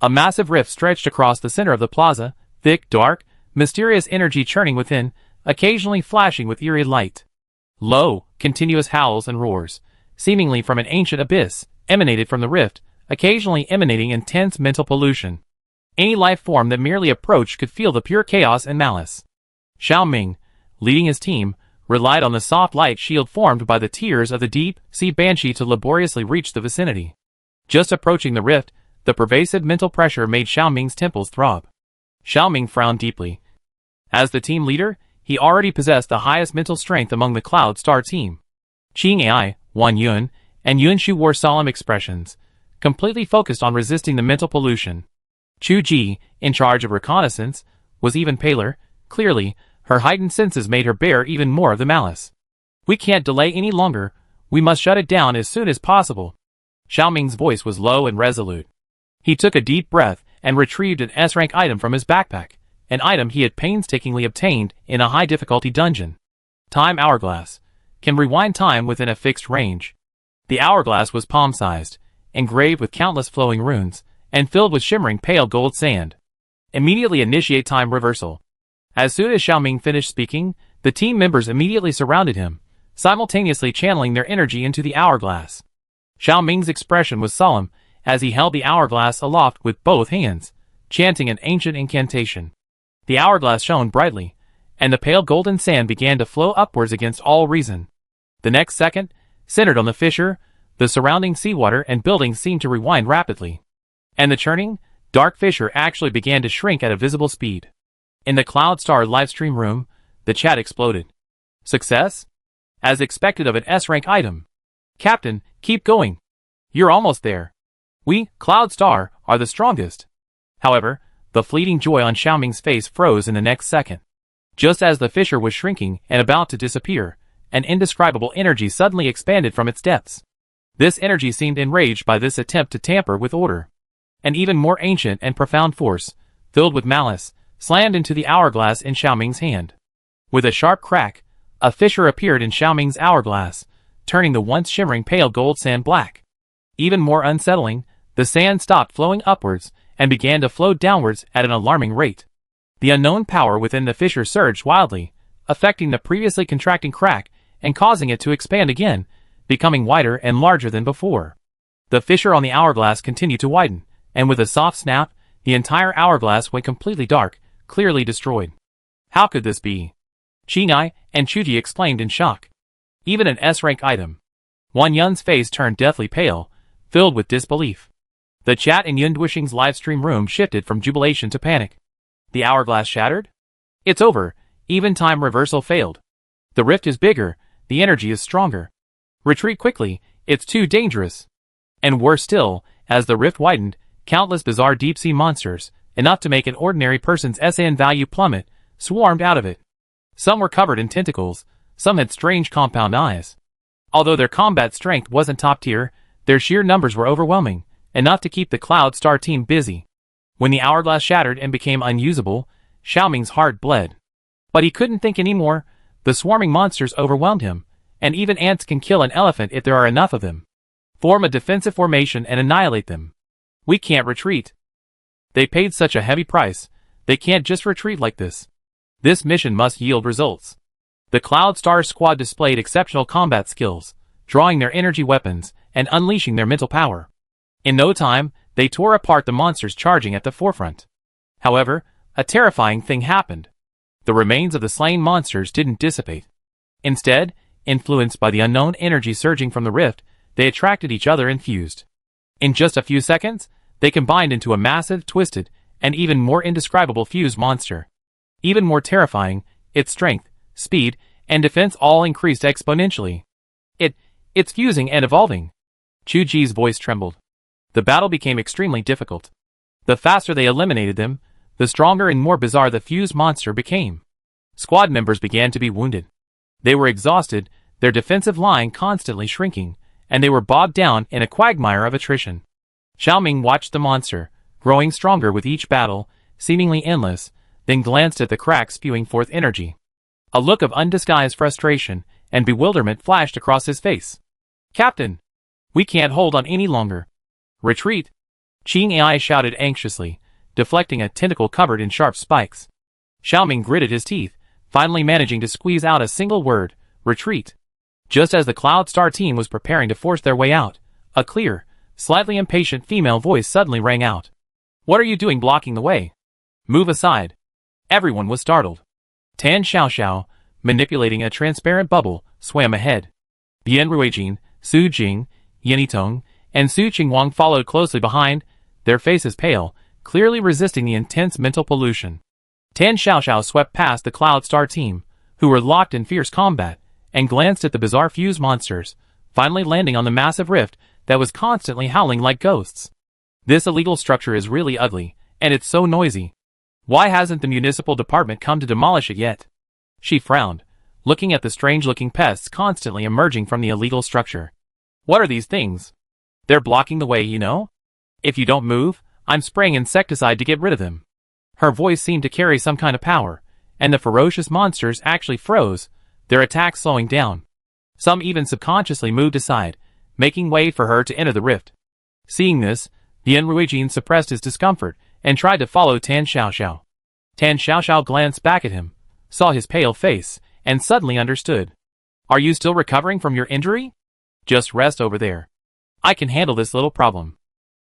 A: A massive rift stretched across the center of the plaza, thick, dark, mysterious energy churning within, occasionally flashing with eerie light. Low, continuous howls and roars, seemingly from an ancient abyss, emanated from the rift, occasionally emanating intense mental pollution. Any life form that merely approached could feel the pure chaos and malice. Xiao Ming, leading his team, relied on the soft light shield formed by the tears of the deep-sea banshee to laboriously reach the vicinity. Just approaching the rift, the pervasive mental pressure made Xiao Ming's temples throb. Xiao Ming frowned deeply. As the team leader, he already possessed the highest mental strength among the Cloud Star team. Qing Ai, Wan Yun, and Yun Shu wore solemn expressions, completely focused on resisting the mental pollution. Chu Ji, in charge of reconnaissance, was even paler. Clearly, her heightened senses made her bear even more of the malice. We can't delay any longer, we must shut it down as soon as possible. Xiao Ming's voice was low and resolute. He took a deep breath and retrieved an S-rank item from his backpack, an item he had painstakingly obtained in a high-difficulty dungeon. Time Hourglass. Can rewind time within a fixed range. The hourglass was palm-sized, engraved with countless flowing runes, and filled with shimmering pale gold sand. Immediately initiate time reversal. As soon as Xiao Ming finished speaking, the team members immediately surrounded him, simultaneously channeling their energy into the hourglass. Xiao Ming's expression was solemn as he held the hourglass aloft with both hands, chanting an ancient incantation. The hourglass shone brightly, and the pale golden sand began to flow upwards against all reason. The next second, centered on the fissure, the surrounding seawater and buildings seemed to rewind rapidly. And the churning, dark fissure actually began to shrink at a visible speed. In the Cloud Star livestream room, the chat exploded. Success? As expected of an S-rank item. Captain, keep going. You're almost there. We, Cloud Star, are the strongest. However, the fleeting joy on Xiao Ming's face froze in the next second. Just as the fissure was shrinking and about to disappear, an indescribable energy suddenly expanded from its depths. This energy seemed enraged by this attempt to tamper with order. An even more ancient and profound force, filled with malice, slammed into the hourglass in Xiao Ming's hand. With a sharp crack, a fissure appeared in Xiao Ming's hourglass, turning the once shimmering pale gold sand black. Even more unsettling, the sand stopped flowing upwards and began to flow downwards at an alarming rate. The unknown power within the fissure surged wildly, affecting the previously contracting crack and causing it to expand again, becoming wider and larger than before. The fissure on the hourglass continued to widen, and with a soft snap, the entire hourglass went completely dark, clearly destroyed. How could this be? Qinghai and Chuji exclaimed in shock. Even an S-rank item. Wan Yun's face turned deathly pale, filled with disbelief. The chat in Yun Duisheng's livestream room shifted from jubilation to panic. The hourglass shattered? It's over, even time reversal failed. The rift is bigger, the energy is stronger. Retreat quickly, it's too dangerous. And worse still, as the rift widened, countless bizarre deep-sea monsters, enough to make an ordinary person's SAN value plummet, swarmed out of it. Some were covered in tentacles, some had strange compound eyes. Although their combat strength wasn't top tier, their sheer numbers were overwhelming, enough to keep the Cloud Star team busy. When the hourglass shattered and became unusable, Xiaoming's heart bled. But he couldn't think anymore. The swarming monsters overwhelmed him, and even ants can kill an elephant if there are enough of them. Form a defensive formation and annihilate them. We can't retreat. They paid such a heavy price, they can't just retreat like this. This mission must yield results. The Cloud Star squad displayed exceptional combat skills, drawing their energy weapons and unleashing their mental power. In no time, they tore apart the monsters charging at the forefront. However, a terrifying thing happened. The remains of the slain monsters didn't dissipate. Instead, influenced by the unknown energy surging from the rift, they attracted each other and fused. In just a few seconds, they combined into a massive, twisted, and even more indescribable fused monster. Even more terrifying, its strength, speed, and defense all increased exponentially. It's fusing and evolving. Chu Ji's voice trembled. The battle became extremely difficult. The faster they eliminated them, the stronger and more bizarre the fused monster became. Squad members began to be wounded. They were exhausted, their defensive line constantly shrinking, and they were bogged down in a quagmire of attrition. Xiaoming watched the monster, growing stronger with each battle, seemingly endless, then glanced at the cracks spewing forth energy. A look of undisguised frustration and bewilderment flashed across his face. Captain! We can't hold on any longer. Retreat! Qinghai shouted anxiously, deflecting a tentacle covered in sharp spikes. Xiaoming gritted his teeth, finally managing to squeeze out a single word, retreat. Just as the Cloud Star team was preparing to force their way out, a clear, slightly impatient female voice suddenly rang out. What are you doing blocking the way? Move aside. Everyone was startled. Tan Xiaoxiao, manipulating a transparent bubble, swam ahead. Bian Ruijin, Su Jing, Yanitong, and Su Qingwang followed closely behind, their faces pale, clearly resisting the intense mental pollution. Tan Xiaoxiao swept past the Cloud Star team, who were locked in fierce combat, and glanced at the bizarre fused monsters, finally landing on the massive rift that was constantly howling like ghosts. This illegal structure is really ugly, and it's so noisy. Why hasn't the municipal department come to demolish it yet? She frowned, looking at the strange-looking pests constantly emerging from the illegal structure. What are these things? They're blocking the way, you know? If you don't move, I'm spraying insecticide to get rid of them. Her voice seemed to carry some kind of power, and the ferocious monsters actually froze, their attacks slowing down. Some even subconsciously moved aside, making way for her to enter the rift. Seeing this, Bian Ruijin suppressed his discomfort and tried to follow Tan Xiaoxiao. Tan Xiaoxiao glanced back at him, saw his pale face, and suddenly understood. Are you still recovering from your injury? Just rest over there. I can handle this little problem.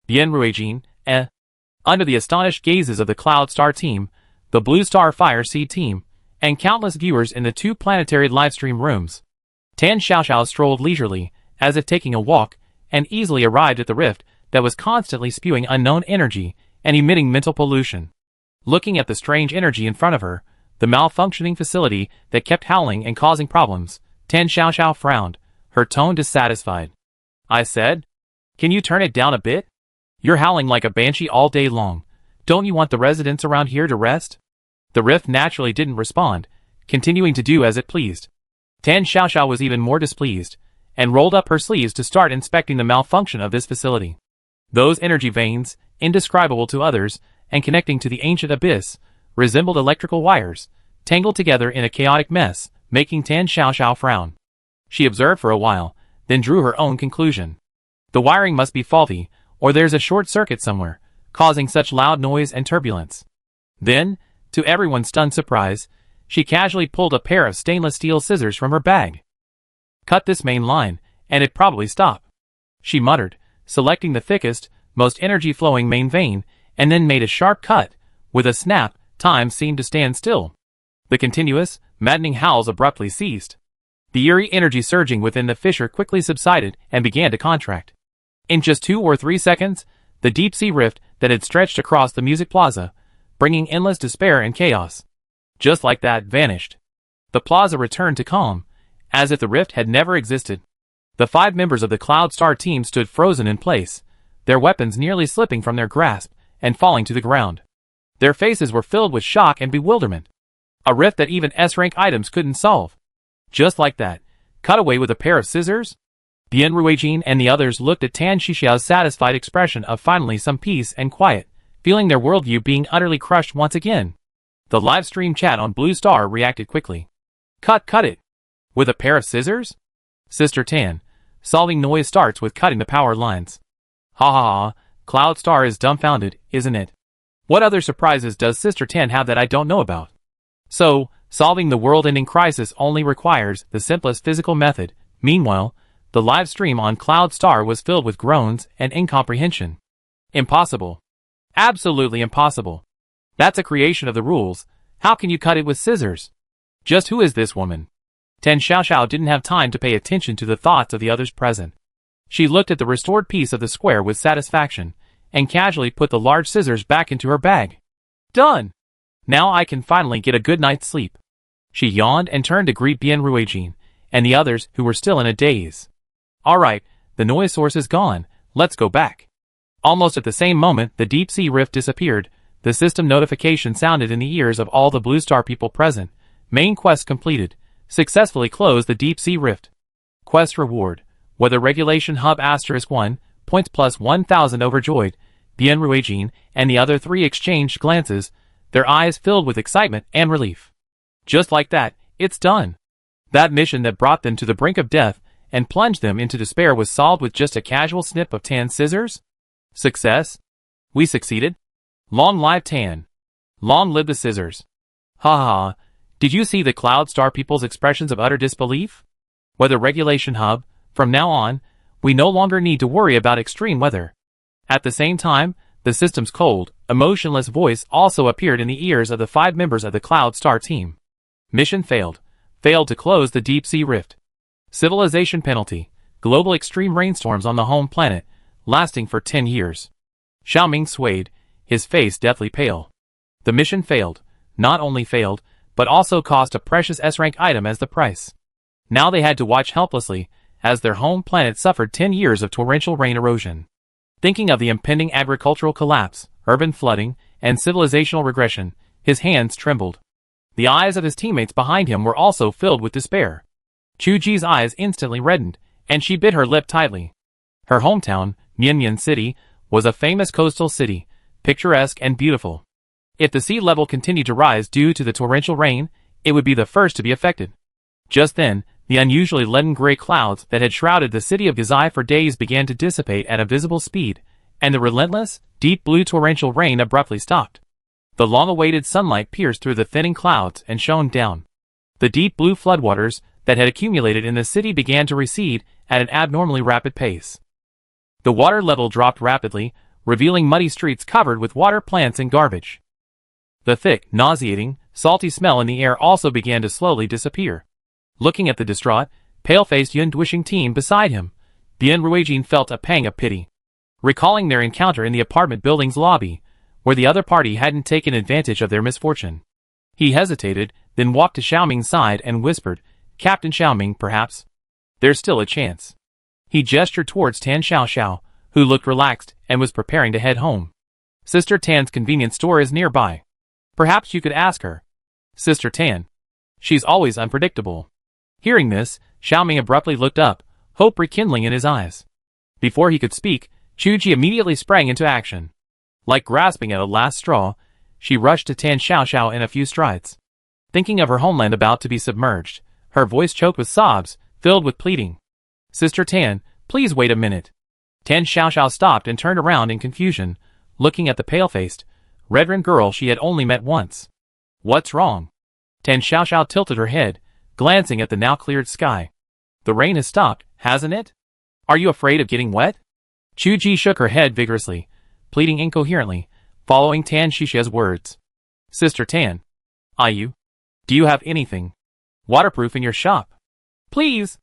A: Bian Ruijin, Under the astonished gazes of the Cloud Star team, the Blue Star Fire Seed team, and countless viewers in the two planetary livestream rooms, Tan Xiaoxiao strolled leisurely, as if taking a walk, and easily arrived at the rift that was constantly spewing unknown energy and emitting mental pollution. Looking at the strange energy in front of her, the malfunctioning facility that kept howling and causing problems, Tan Xiaoxiao frowned, her tone dissatisfied. I said, can you turn it down a bit? You're howling like a banshee all day long. Don't you want the residents around here to rest? The rift naturally didn't respond, continuing to do as it pleased. Tan Xiaoxiao was even more displeased, and rolled up her sleeves to start inspecting the malfunction of this facility. Those energy veins, indescribable to others, and connecting to the ancient abyss, resembled electrical wires, tangled together in a chaotic mess, making Tan Xiaoxiao frown. She observed for a while, then drew her own conclusion. The wiring must be faulty, or there's a short circuit somewhere, causing such loud noise and turbulence. Then, to everyone's stunned surprise, she casually pulled a pair of stainless steel scissors from her bag. Cut this main line, and it'd probably stop. She muttered, selecting the thickest, most energy-flowing main vein, and then made a sharp cut. With a snap, time seemed to stand still. The continuous, maddening howls abruptly ceased. The eerie energy surging within the fissure quickly subsided and began to contract. In just 2 or 3 seconds, the deep-sea rift that had stretched across the music plaza, bringing endless despair and chaos, just like that, vanished. The plaza returned to calm, as if the rift had never existed. The 5 members of the Cloud Star team stood frozen in place, their weapons nearly slipping from their grasp and falling to the ground. Their faces were filled with shock and bewilderment. A rift that even S-rank items couldn't solve. Just like that, cut away with a pair of scissors? Bien Ruijin and the others looked at Tan Xiao's satisfied expression of finally some peace and quiet, feeling their worldview being utterly crushed once again. The live stream chat on Blue Star reacted quickly. Cut it! With a pair of scissors? Sister Tan, solving noise starts with cutting the power lines. Ha ha ha, Cloud Star is dumbfounded, isn't it? What other surprises does Sister Tan have that I don't know about? So, solving the world-ending crisis only requires the simplest physical method. Meanwhile, the live stream on Cloud Star was filled with groans and incomprehension. Impossible. Absolutely impossible. That's a creation of the rules. How can you cut it with scissors? Just who is this woman? Tan Xiaoxiao didn't have time to pay attention to the thoughts of the others present. She looked at the restored piece of the square with satisfaction, and casually put the large scissors back into her bag. Done! Now I can finally get a good night's sleep. She yawned and turned to greet Bien Ruijin and the others who were still in a daze. Alright, the noise source is gone, let's go back. Almost at the same moment the deep-sea rift disappeared, the system notification sounded in the ears of all the Blue Star people present. Main quest completed. Successfully closed the deep-sea rift. Quest reward. Weather Regulation Hub *1, points plus 1,000 overjoyed. Bien Ruijin and the other 3 exchanged glances, their eyes filled with excitement and relief. Just like that, it's done. That mission that brought them to the brink of death and plunged them into despair was solved with just a casual snip of Tan's scissors? Success? We succeeded? Long live Tan. Long live the scissors. Ha ha ha. Did you see the Cloud Star people's expressions of utter disbelief? Weather Regulation Hub, from now on, we no longer need to worry about extreme weather. At the same time, the system's cold, emotionless voice also appeared in the ears of the 5 members of the Cloud Star team. Mission failed. Failed to close the deep-sea rift. Civilization penalty. Global extreme rainstorms on the home planet, lasting for 10 years. Xiaoming swayed, his face deathly pale. The mission failed. Not only failed, but also cost a precious S-rank item as the price. Now they had to watch helplessly, as their home planet suffered 10 years of torrential rain erosion. Thinking of the impending agricultural collapse, urban flooding, and civilizational regression, his hands trembled. The eyes of his teammates behind him were also filled with despair. Chuji's eyes instantly reddened, and she bit her lip tightly. Her hometown, Mianyan City, was a famous coastal city, picturesque and beautiful. If the sea level continued to rise due to the torrential rain, it would be the first to be affected. Just then, the unusually leaden gray clouds that had shrouded the city of Gizai for days began to dissipate at a visible speed, and the relentless, deep blue torrential rain abruptly stopped. The long-awaited sunlight pierced through the thinning clouds and shone down. The deep blue floodwaters that had accumulated in the city began to recede at an abnormally rapid pace. The water level dropped rapidly, revealing muddy streets covered with water plants and garbage. The thick, nauseating, salty smell in the air also began to slowly disappear. Looking at the distraught, pale-faced Yun-Duishing team beside him, Bien Ruijin felt a pang of pity. Recalling their encounter in the apartment building's lobby, where the other party hadn't taken advantage of their misfortune. He hesitated, then walked to Xiaoming's side and whispered, "Captain Xiaoming, perhaps? There's still a chance." He gestured towards Tan Xiaoxiao, who looked relaxed and was preparing to head home. Sister Tan's convenience store is nearby. Perhaps you could ask her. Sister Tan. She's always unpredictable. Hearing this, Xiaoming abruptly looked up, hope rekindling in his eyes. Before he could speak, Chuji immediately sprang into action. Like grasping at a last straw, she rushed to Tan Xiaoxiao in a few strides. Thinking of her homeland about to be submerged, her voice choked with sobs, filled with pleading. Sister Tan, please wait a minute. Tan Xiaoxiao stopped and turned around in confusion, looking at the pale-faced, red-rimmed girl she had only met once. What's wrong? Tan Xiaoxiao tilted her head, glancing at the now cleared sky. The rain has stopped, hasn't it? Are you afraid of getting wet? Chuji shook her head vigorously, pleading incoherently, following Tan Shishia's words. Sister Tan. Do you have anything waterproof in your shop? Please.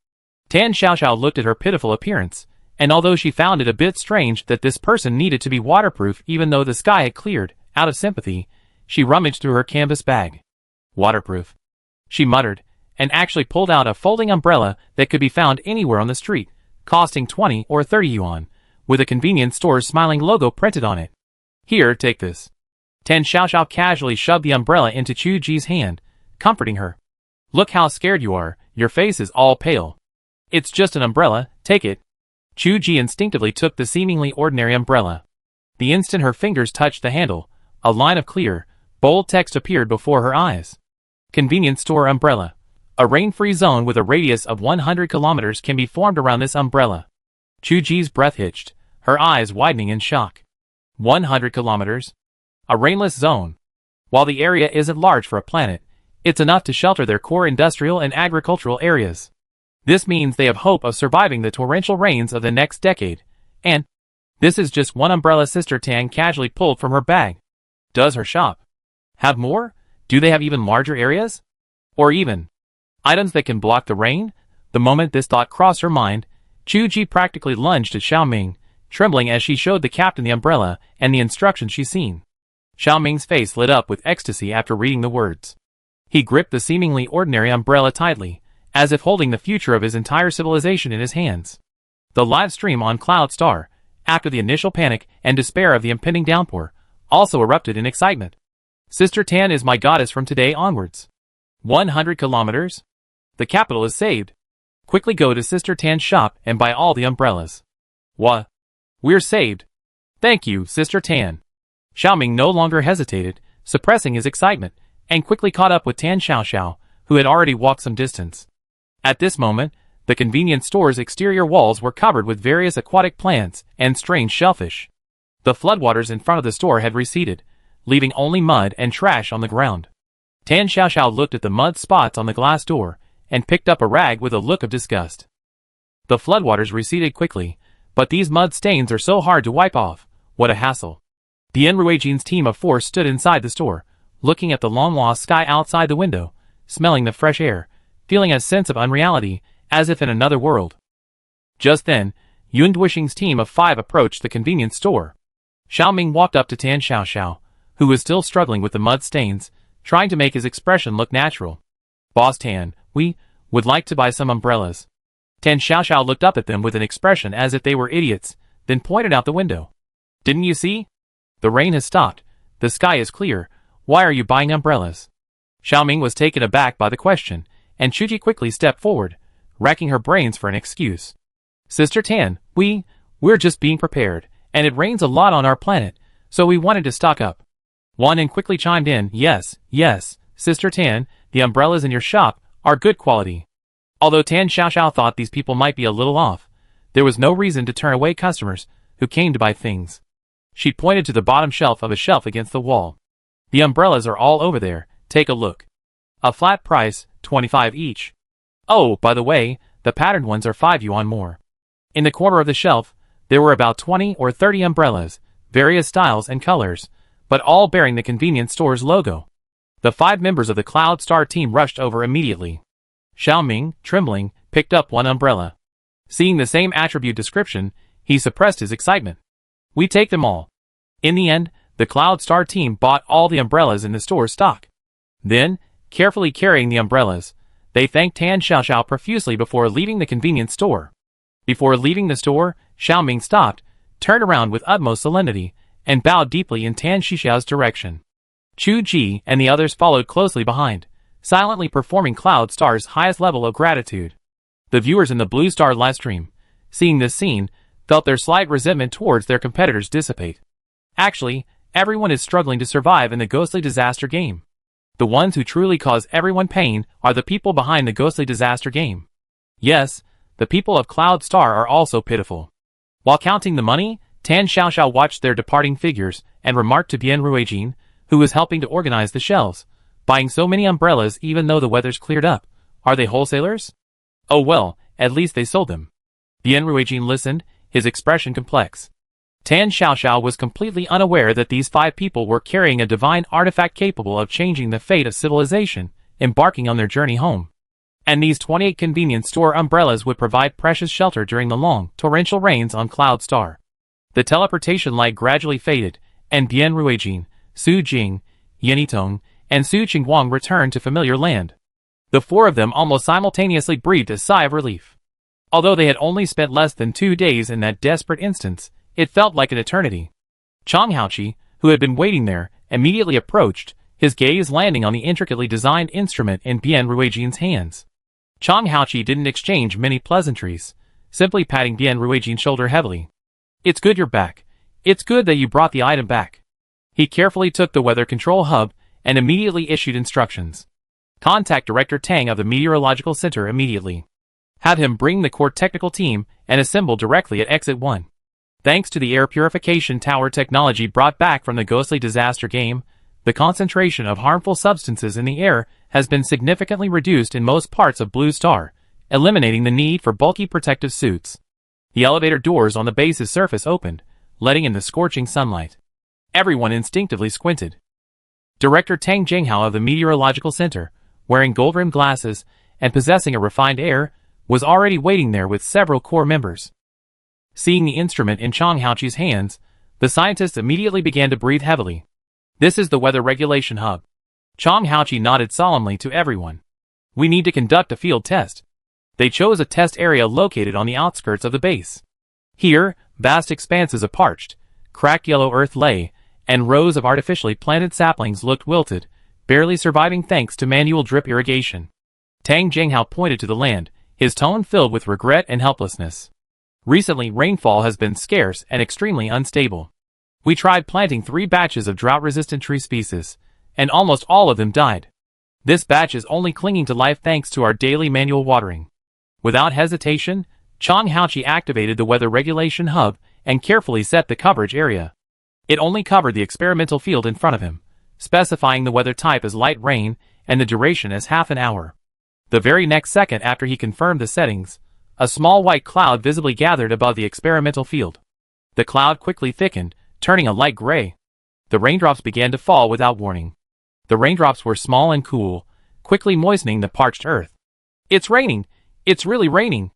A: Tan Xiaoxiao looked at her pitiful appearance, and although she found it a bit strange that this person needed to be waterproof even though the sky had cleared, out of sympathy, she rummaged through her canvas bag. Waterproof, she muttered, and actually pulled out a folding umbrella that could be found anywhere on the street, costing 20 or 30 yuan, with a convenience store's smiling logo printed on it. Here, take this. Tan Xiaoxiao casually shoved the umbrella into Chuji's hand, comforting her. Look how scared you are, your face is all pale. It's just an umbrella, take it. Chuji instinctively took the seemingly ordinary umbrella. The instant her fingers touched the handle, a line of clear, bold text appeared before her eyes. Convenience store umbrella. A rain-free zone with a radius of 100 kilometers can be formed around this umbrella. Chuji's breath hitched, her eyes widening in shock. 100 kilometers? A rainless zone. While the area isn't large for a planet, it's enough to shelter their core industrial and agricultural areas. This means they have hope of surviving the torrential rains of the next decade. And this is just one umbrella Sister Tan casually pulled from her bag. Does her shop have more? Do they have even larger areas? Or even items that can block the rain? The moment this thought crossed her mind, Chuji practically lunged at Xiaoming, trembling as she showed the captain the umbrella and the instructions she'd seen. Xiaoming's face lit up with ecstasy after reading the words. He gripped the seemingly ordinary umbrella tightly, as if holding the future of his entire civilization in his hands. The live stream on Cloud Star, after the initial panic and despair of the impending downpour, also erupted in excitement. Sister Tan is my goddess from today onwards. 100 kilometers? The capital is saved. Quickly go to Sister Tan's shop and buy all the umbrellas. What? We're saved. Thank you, Sister Tan. Xiaoming no longer hesitated, suppressing his excitement, and quickly caught up with Tan Xiaoxiao, who had already walked some distance. At this moment, the convenience store's exterior walls were covered with various aquatic plants and strange shellfish. The floodwaters in front of the store had receded, leaving only mud and trash on the ground. Tan Xiaoxiao looked at the mud spots on the glass door and picked up a rag with a look of disgust. The floodwaters receded quickly, but these mud stains are so hard to wipe off. What a hassle. Bian Ruijin's team of 4 stood inside the store, looking at the long-lost sky outside the window, smelling the fresh air, feeling a sense of unreality, as if in another world. Just then, Yun Duishing's team of 5 approached the convenience store. Xiaoming walked up to Tan Xiaoxiao, who was still struggling with the mud stains, trying to make his expression look natural. Boss Tan, we would like to buy some umbrellas. Tan Xiaoxiao looked up at them with an expression as if they were idiots, then pointed out the window. Didn't you see? The rain has stopped. The sky is clear. Why are you buying umbrellas? Xiaoming was taken aback by the question, and Chuji quickly stepped forward, racking her brains for an excuse. Sister Tan, we're just being prepared, and it rains a lot on our planet, so we wanted to stock up. Wan quickly chimed in, yes, Sister Tan, the umbrellas in your shop are good quality. Although Tan Xiaoxiao thought these people might be a little off, there was no reason to turn away customers who came to buy things. She pointed to the bottom shelf of a shelf against the wall. The umbrellas are all over there, take a look. A flat price, 25 each. Oh, by the way, the patterned ones are 5 yuan more. In the corner of the shelf, there were about 20 or 30 umbrellas, various styles and colors, but all bearing the convenience store's logo. The 5 members of the Cloud Star team rushed over immediately. Xiaoming, trembling, picked up one umbrella. Seeing the same attribute description, he suppressed his excitement. We take them all. In the end, the Cloud Star team bought all the umbrellas in the store's stock. Then, carefully carrying the umbrellas, they thanked Tan Xiaoxiao profusely before leaving the convenience store. Before leaving the store, Xiaoming stopped, turned around with utmost solemnity, and bowed deeply in Tan Xiaoxiao's direction. Chu Ji and the others followed closely behind, silently performing Cloud Star's highest level of gratitude. The viewers in the Blue Star livestream, seeing this scene, felt their slight resentment towards their competitors dissipate. Actually, everyone is struggling to survive in the ghostly disaster game. The ones who truly cause everyone pain are the people behind the ghostly disaster game. Yes, the people of Cloud Star are also pitiful. While counting the money, Tan Xiaoxiao watched their departing figures and remarked to Bian Ruijin, who was helping to organize the shelves, buying so many umbrellas even though the weather's cleared up. Are they wholesalers? Oh well, at least they sold them. Bian Ruijin listened, his expression complex. Tan Xiaoxiao was completely unaware that these 5 people were carrying a divine artifact capable of changing the fate of civilization, embarking on their journey home. And these 28 convenience store umbrellas would provide precious shelter during the long, torrential rains on Cloud Star. The teleportation light gradually faded, and Bian Ruijin, Su Jing, Yanitong, and Su Qingguang returned to familiar land. The 4 of them almost simultaneously breathed a sigh of relief. Although they had only spent less than 2 days in that desperate instance, it felt like an eternity. Chang Haoqi, who had been waiting there, immediately approached, his gaze landing on the intricately designed instrument in Bian Ruijin's hands. Chang Haoqi didn't exchange many pleasantries, simply patting Bian Ruijin's shoulder heavily. "It's good you're back. It's good that you brought the item back." He carefully took the weather control hub and immediately issued instructions. "Contact Director Tang of the Meteorological Center immediately. Have him bring the core technical team and assemble directly at Exit 1. Thanks to the air purification tower technology brought back from the ghostly disaster game, the concentration of harmful substances in the air has been significantly reduced in most parts of Blue Star, eliminating the need for bulky protective suits." The elevator doors on the base's surface opened, letting in the scorching sunlight. Everyone instinctively squinted. Director Tang Jinghao of the Meteorological Center, wearing gold-rimmed glasses and possessing a refined air, was already waiting there with several core members. Seeing the instrument in Chang Haoqi's hands, the scientists immediately began to breathe heavily. "This is the weather regulation hub." Chang Haoqi nodded solemnly to everyone. "We need to conduct a field test." They chose a test area located on the outskirts of the base. Here, vast expanses of parched, cracked yellow earth lay, and rows of artificially planted saplings looked wilted, barely surviving thanks to manual drip irrigation. Tang Jinghao pointed to the land, his tone filled with regret and helplessness. "Recently, rainfall has been scarce and extremely unstable. We tried planting 3 batches of drought-resistant tree species, and almost all of them died. This batch is only clinging to life thanks to our daily manual watering." Without hesitation, Chang Haoqi activated the weather regulation hub and carefully set the coverage area. It only covered the experimental field in front of him, specifying the weather type as light rain and the duration as half an hour. The very next second after he confirmed the settings, a small white cloud visibly gathered above the experimental field. The cloud quickly thickened, turning a light gray. The raindrops began to fall without warning. The raindrops were small and cool, quickly moistening the parched earth. "It's raining! It's really raining!"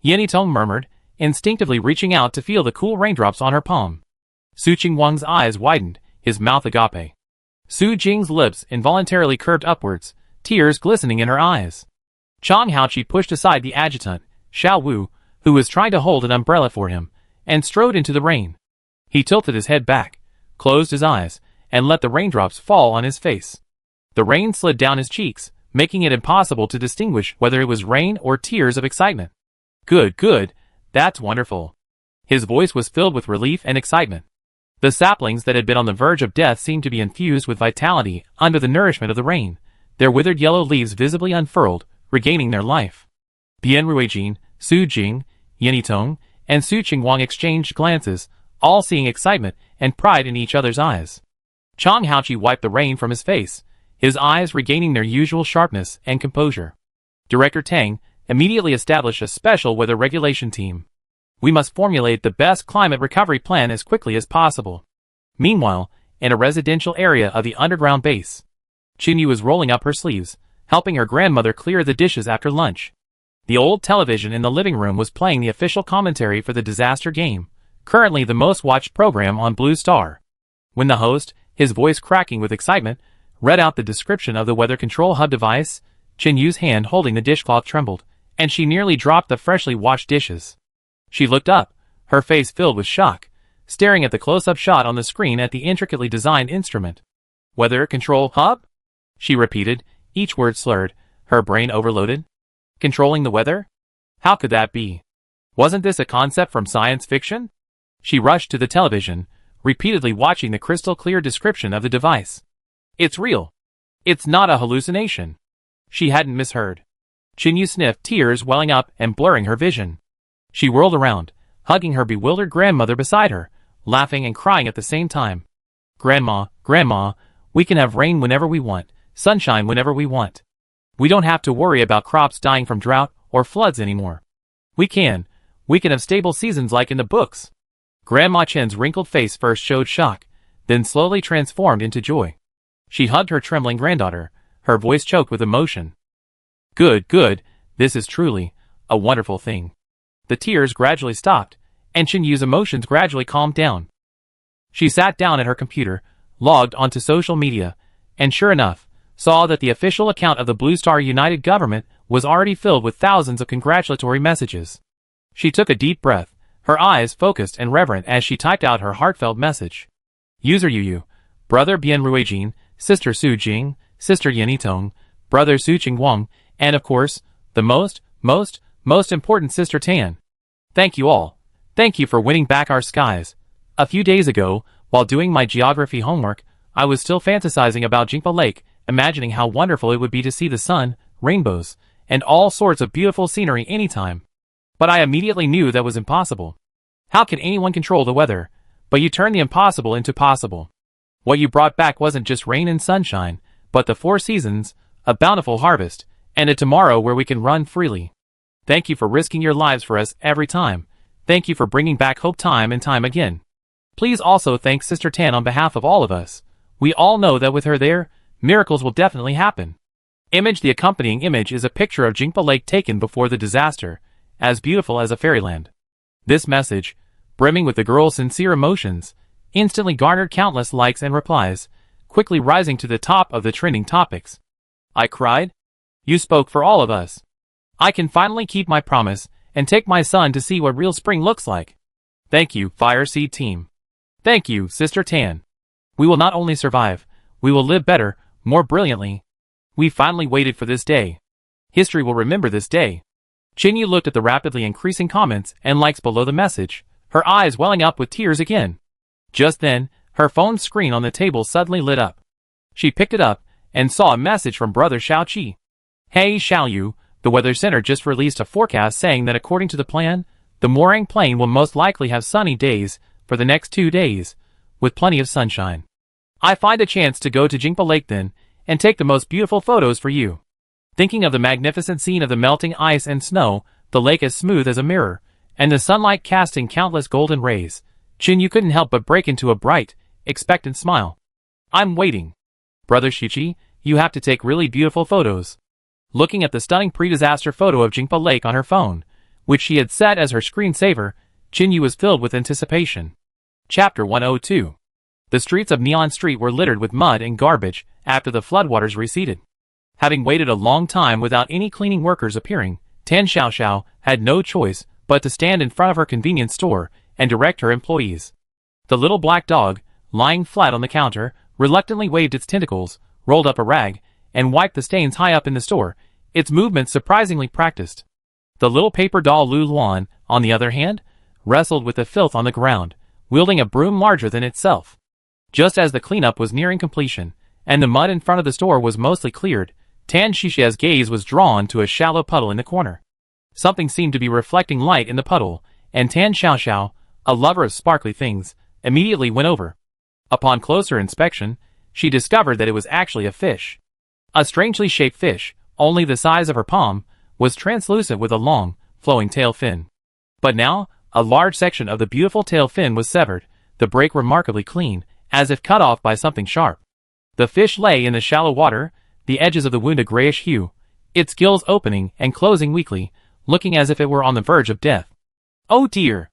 A: Yanitong murmured, instinctively reaching out to feel the cool raindrops on her palm. Su Qingguang's eyes widened, his mouth agape. Su Jing's lips involuntarily curved upwards, tears glistening in her eyes. Chang Haoqi pushed aside the adjutant, Xiao Wu, who was trying to hold an umbrella for him, and strode into the rain. He tilted his head back, closed his eyes, and let the raindrops fall on his face. The rain slid down his cheeks, making it impossible to distinguish whether it was rain or tears of excitement. "Good, good, that's wonderful." His voice was filled with relief and excitement. The saplings that had been on the verge of death seemed to be infused with vitality under the nourishment of the rain, their withered yellow leaves visibly unfurled, regaining their life. Bian Ruijin, Su Jing, Yanitong, and Su Qingguang exchanged glances, all seeing excitement and pride in each other's eyes. Chang Haoqi wiped the rain from his face, his eyes regaining their usual sharpness and composure. Director Tang immediately established a special weather regulation team. "We must formulate the best climate recovery plan as quickly as possible." Meanwhile, in a residential area of the underground base, Qinyu was rolling up her sleeves, helping her grandmother clear the dishes after lunch. The old television in the living room was playing the official commentary for the disaster game, currently the most watched program on Blue Star. When the host, his voice cracking with excitement, read out the description of the weather control hub device, Qinyu's hand holding the dishcloth trembled, and she nearly dropped the freshly washed dishes. She looked up, her face filled with shock, staring at the close-up shot on the screen at the intricately designed instrument. "Weather control hub?" she repeated, each word slurred, her brain overloaded. "Controlling the weather? How could that be? Wasn't this a concept from science fiction?" She rushed to the television, repeatedly watching the crystal-clear description of the device. "It's real. It's not a hallucination." She hadn't misheard. Qinyu sniffed, tears welling up and blurring her vision. She whirled around, hugging her bewildered grandmother beside her, laughing and crying at the same time. "Grandma, Grandma, we can have rain whenever we want, sunshine whenever we want. We don't have to worry about crops dying from drought or floods anymore. We can have stable seasons like in the books. Grandma Chen's wrinkled face first showed shock, then slowly transformed into joy. She hugged her trembling granddaughter, her voice choked with emotion. Good, good, this is truly a wonderful thing. The tears gradually stopped, and Chen Yu's emotions gradually calmed down. She sat down at her computer, logged onto social media, and sure enough, saw that the official account of the Blue Star United government was already filled with thousands of congratulatory messages. She took a deep breath, her eyes focused and reverent as she typed out her heartfelt message. User Yu, Brother Bian Ruijin, Sister Su Jing, Sister Yan Tong, Brother Su Qing Wang, and of course, the most important Sister Tan. Thank you all. Thank you for winning back our skies. A few days ago, while doing my geography homework, I was still fantasizing about Jingpa Lake, imagining how wonderful it would be to see the sun, rainbows, and all sorts of beautiful scenery anytime. But I immediately knew that was impossible. How can anyone control the weather? But you turned the impossible into possible. What you brought back wasn't just rain and sunshine, but the 4 seasons, a bountiful harvest, and a tomorrow where we can run freely. Thank you for risking your lives for us every time. Thank you for bringing back hope time and time again. Please also thank Sister Tan on behalf of all of us. We all know that with her there, miracles will definitely happen. The accompanying image is a picture of Jingpa Lake taken before the disaster, as beautiful as a fairyland. This message, brimming with the girl's sincere emotions, instantly garnered countless likes and replies, quickly rising to the top of the trending topics. I cried. You spoke for all of us. I can finally keep my promise and take my son to see what real spring looks like. Thank you, Fire Seed Team. Thank you, Sister Tan. We will not only survive, we will live better, more brilliantly. We finally waited for this day. History will remember this day. Chen Yu looked at the rapidly increasing comments and likes below the message, her eyes welling up with tears again. Just then, her phone screen on the table suddenly lit up. She picked it up and saw a message from Brother Xiao Qi. Hey Xiao Yu, the Weather Center just released a forecast saying that according to the plan, the Morang Plain will most likely have sunny days for the next 2 days, with plenty of sunshine. I find a chance to go to Jingpa Lake then, and take the most beautiful photos for you. Thinking of the magnificent scene of the melting ice and snow, the lake as smooth as a mirror, and the sunlight casting countless golden rays, Chen Yu couldn't help but break into a bright, expectant smile. I'm waiting. Brother Shichi, you have to take really beautiful photos. Looking at the stunning pre-disaster photo of Jingpa Lake on her phone, which she had set as her screensaver, Chen Yu was filled with anticipation. Chapter 102. The streets of Neon Street were littered with mud and garbage after the floodwaters receded. Having waited a long time without any cleaning workers appearing, Tan Xiaoxiao had no choice but to stand in front of her convenience store and direct her employees. The little black dog, lying flat on the counter, reluctantly waved its tentacles, rolled up a rag, and wiped the stains high up in the store, its movements surprisingly practiced. The little paper doll Lu Luan, on the other hand, wrestled with the filth on the ground, wielding a broom larger than itself. Just as the cleanup was nearing completion, and the mud in front of the store was mostly cleared, Tan Xixia's gaze was drawn to a shallow puddle in the corner. Something seemed to be reflecting light in the puddle, and Tan Xiaoxiao, a lover of sparkly things, immediately went over. Upon closer inspection, she discovered that it was actually a fish. A strangely shaped fish, only the size of her palm, was translucent with a long, flowing tail fin. But now, a large section of the beautiful tail fin was severed, the break remarkably clean, as if cut off by something sharp. The fish lay in the shallow water, the edges of the wound a grayish hue, its gills opening and closing weakly, looking as if it were on the verge of death. Oh dear!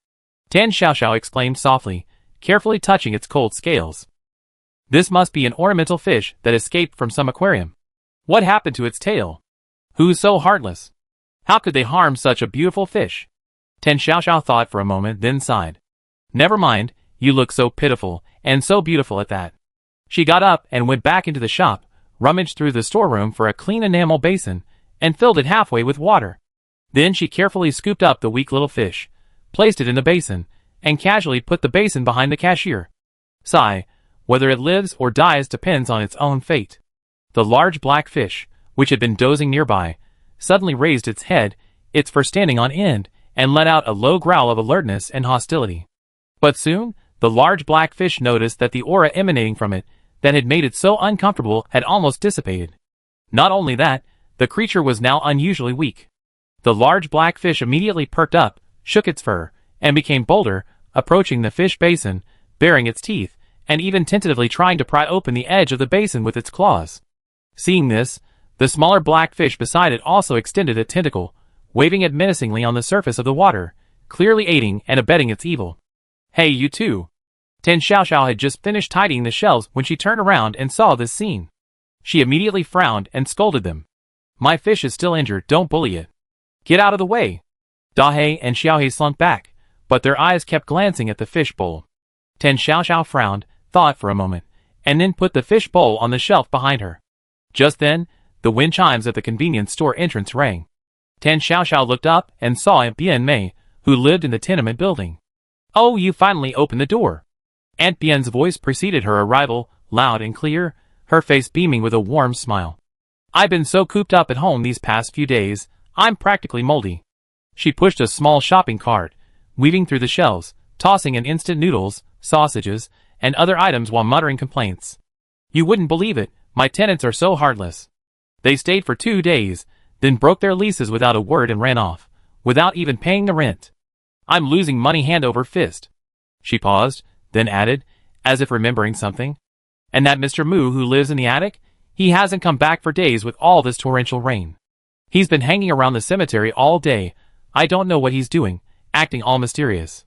A: Tan Xiaoxiao exclaimed softly, carefully touching its cold scales. This must be an ornamental fish that escaped from some aquarium. What happened to its tail? Who's so heartless? How could they harm such a beautiful fish? Tan Xiaoxiao thought for a moment, then sighed. Never mind, you look so pitiful, and so beautiful at that. She got up and went back into the shop, rummaged through the storeroom for a clean enamel basin, and filled it halfway with water. Then she carefully scooped up the weak little fish, placed it in the basin, and casually put the basin behind the cashier. Sigh, whether it lives or dies depends on its own fate. The large black fish, which had been dozing nearby, suddenly raised its head, its fur standing on end, and let out a low growl of alertness and hostility. But soon, the large black fish noticed that the aura emanating from it, that had made it so uncomfortable, had almost dissipated. Not only that, the creature was now unusually weak. The large black fish immediately perked up, shook its fur, and became bolder, approaching the fish basin, baring its teeth, and even tentatively trying to pry open the edge of the basin with its claws. Seeing this, the smaller black fish beside it also extended a tentacle, waving it menacingly on the surface of the water, clearly aiding and abetting its evil. "Hey, you two!" Tan Xiaoxiao had just finished tidying the shelves when she turned around and saw this scene. She immediately frowned and scolded them. "My fish is still injured, don't bully it. Get out of the way!" Dahe and Xiaohe slunk back, but their eyes kept glancing at the fish bowl. Tan Xiaoxiao frowned, thought for a moment, and then put the fish bowl on the shelf behind her. Just then, the wind chimes at the convenience store entrance rang. Tan Xiaoxiao looked up and saw Aunt Bian Mei, who lived in the tenement building. "Oh, you finally opened the door." Aunt Bian's voice preceded her arrival, loud and clear, her face beaming with a warm smile. "I've been so cooped up at home these past few days, I'm practically moldy." She pushed a small shopping cart, weaving through the shelves, tossing in instant noodles, sausages, and other items while muttering complaints. "You wouldn't believe it, my tenants are so heartless. They stayed for 2 days, then broke their leases without a word and ran off, without even paying the rent. I'm losing money hand over fist." She paused, then added, as if remembering something. "And that Mr. Mu who lives in the attic? He hasn't come back for days with all this torrential rain. He's been hanging around the cemetery all day. I don't know what he's doing, acting all mysterious."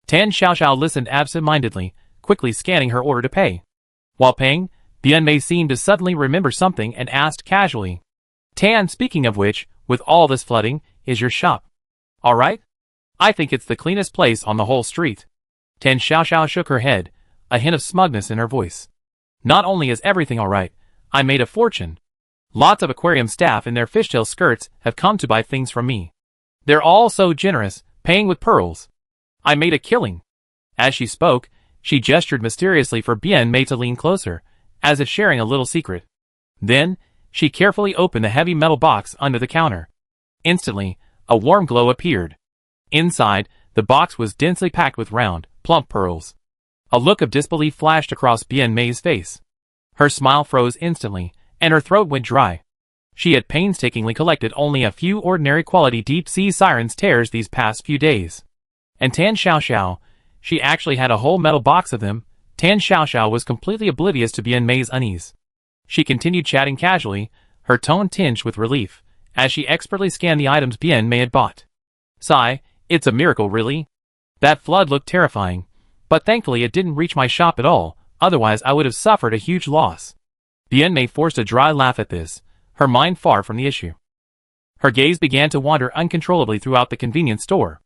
A: Tan Xiaoxiao listened absent-mindedly, quickly scanning her order to pay. While paying, Bian Mei seemed to suddenly remember something and asked casually, "Tan, speaking of which, with all this flooding, is your shop all right? I think it's the cleanest place on the whole street." Tan Xiaoxiao shook her head, a hint of smugness in her voice. "Not only is everything all right, I made a fortune. Lots of aquarium staff in their fishtail skirts have come to buy things from me. They're all so generous, paying with pearls. I made a killing." As she spoke, she gestured mysteriously for Bian Mei to lean closer, as if sharing a little secret. Then, she carefully opened the heavy metal box under the counter. Instantly, a warm glow appeared. Inside, the box was densely packed with round, plump pearls. A look of disbelief flashed across Bian Mei's face. Her smile froze instantly, and her throat went dry. She had painstakingly collected only a few ordinary quality deep-sea sirens tears these past few days. And Tan Xiaoxiao, she actually had a whole metal box of them. Tan Xiaoxiao was completely oblivious to Bian Mei's unease. She continued chatting casually, her tone tinged with relief, as she expertly scanned the items Bian Mei had bought. "Sigh, it's a miracle really. That flood looked terrifying, but thankfully it didn't reach my shop at all, otherwise I would have suffered a huge loss." Bian Mei forced a dry laugh at this, her mind far from the issue. Her gaze began to wander uncontrollably throughout the convenience store.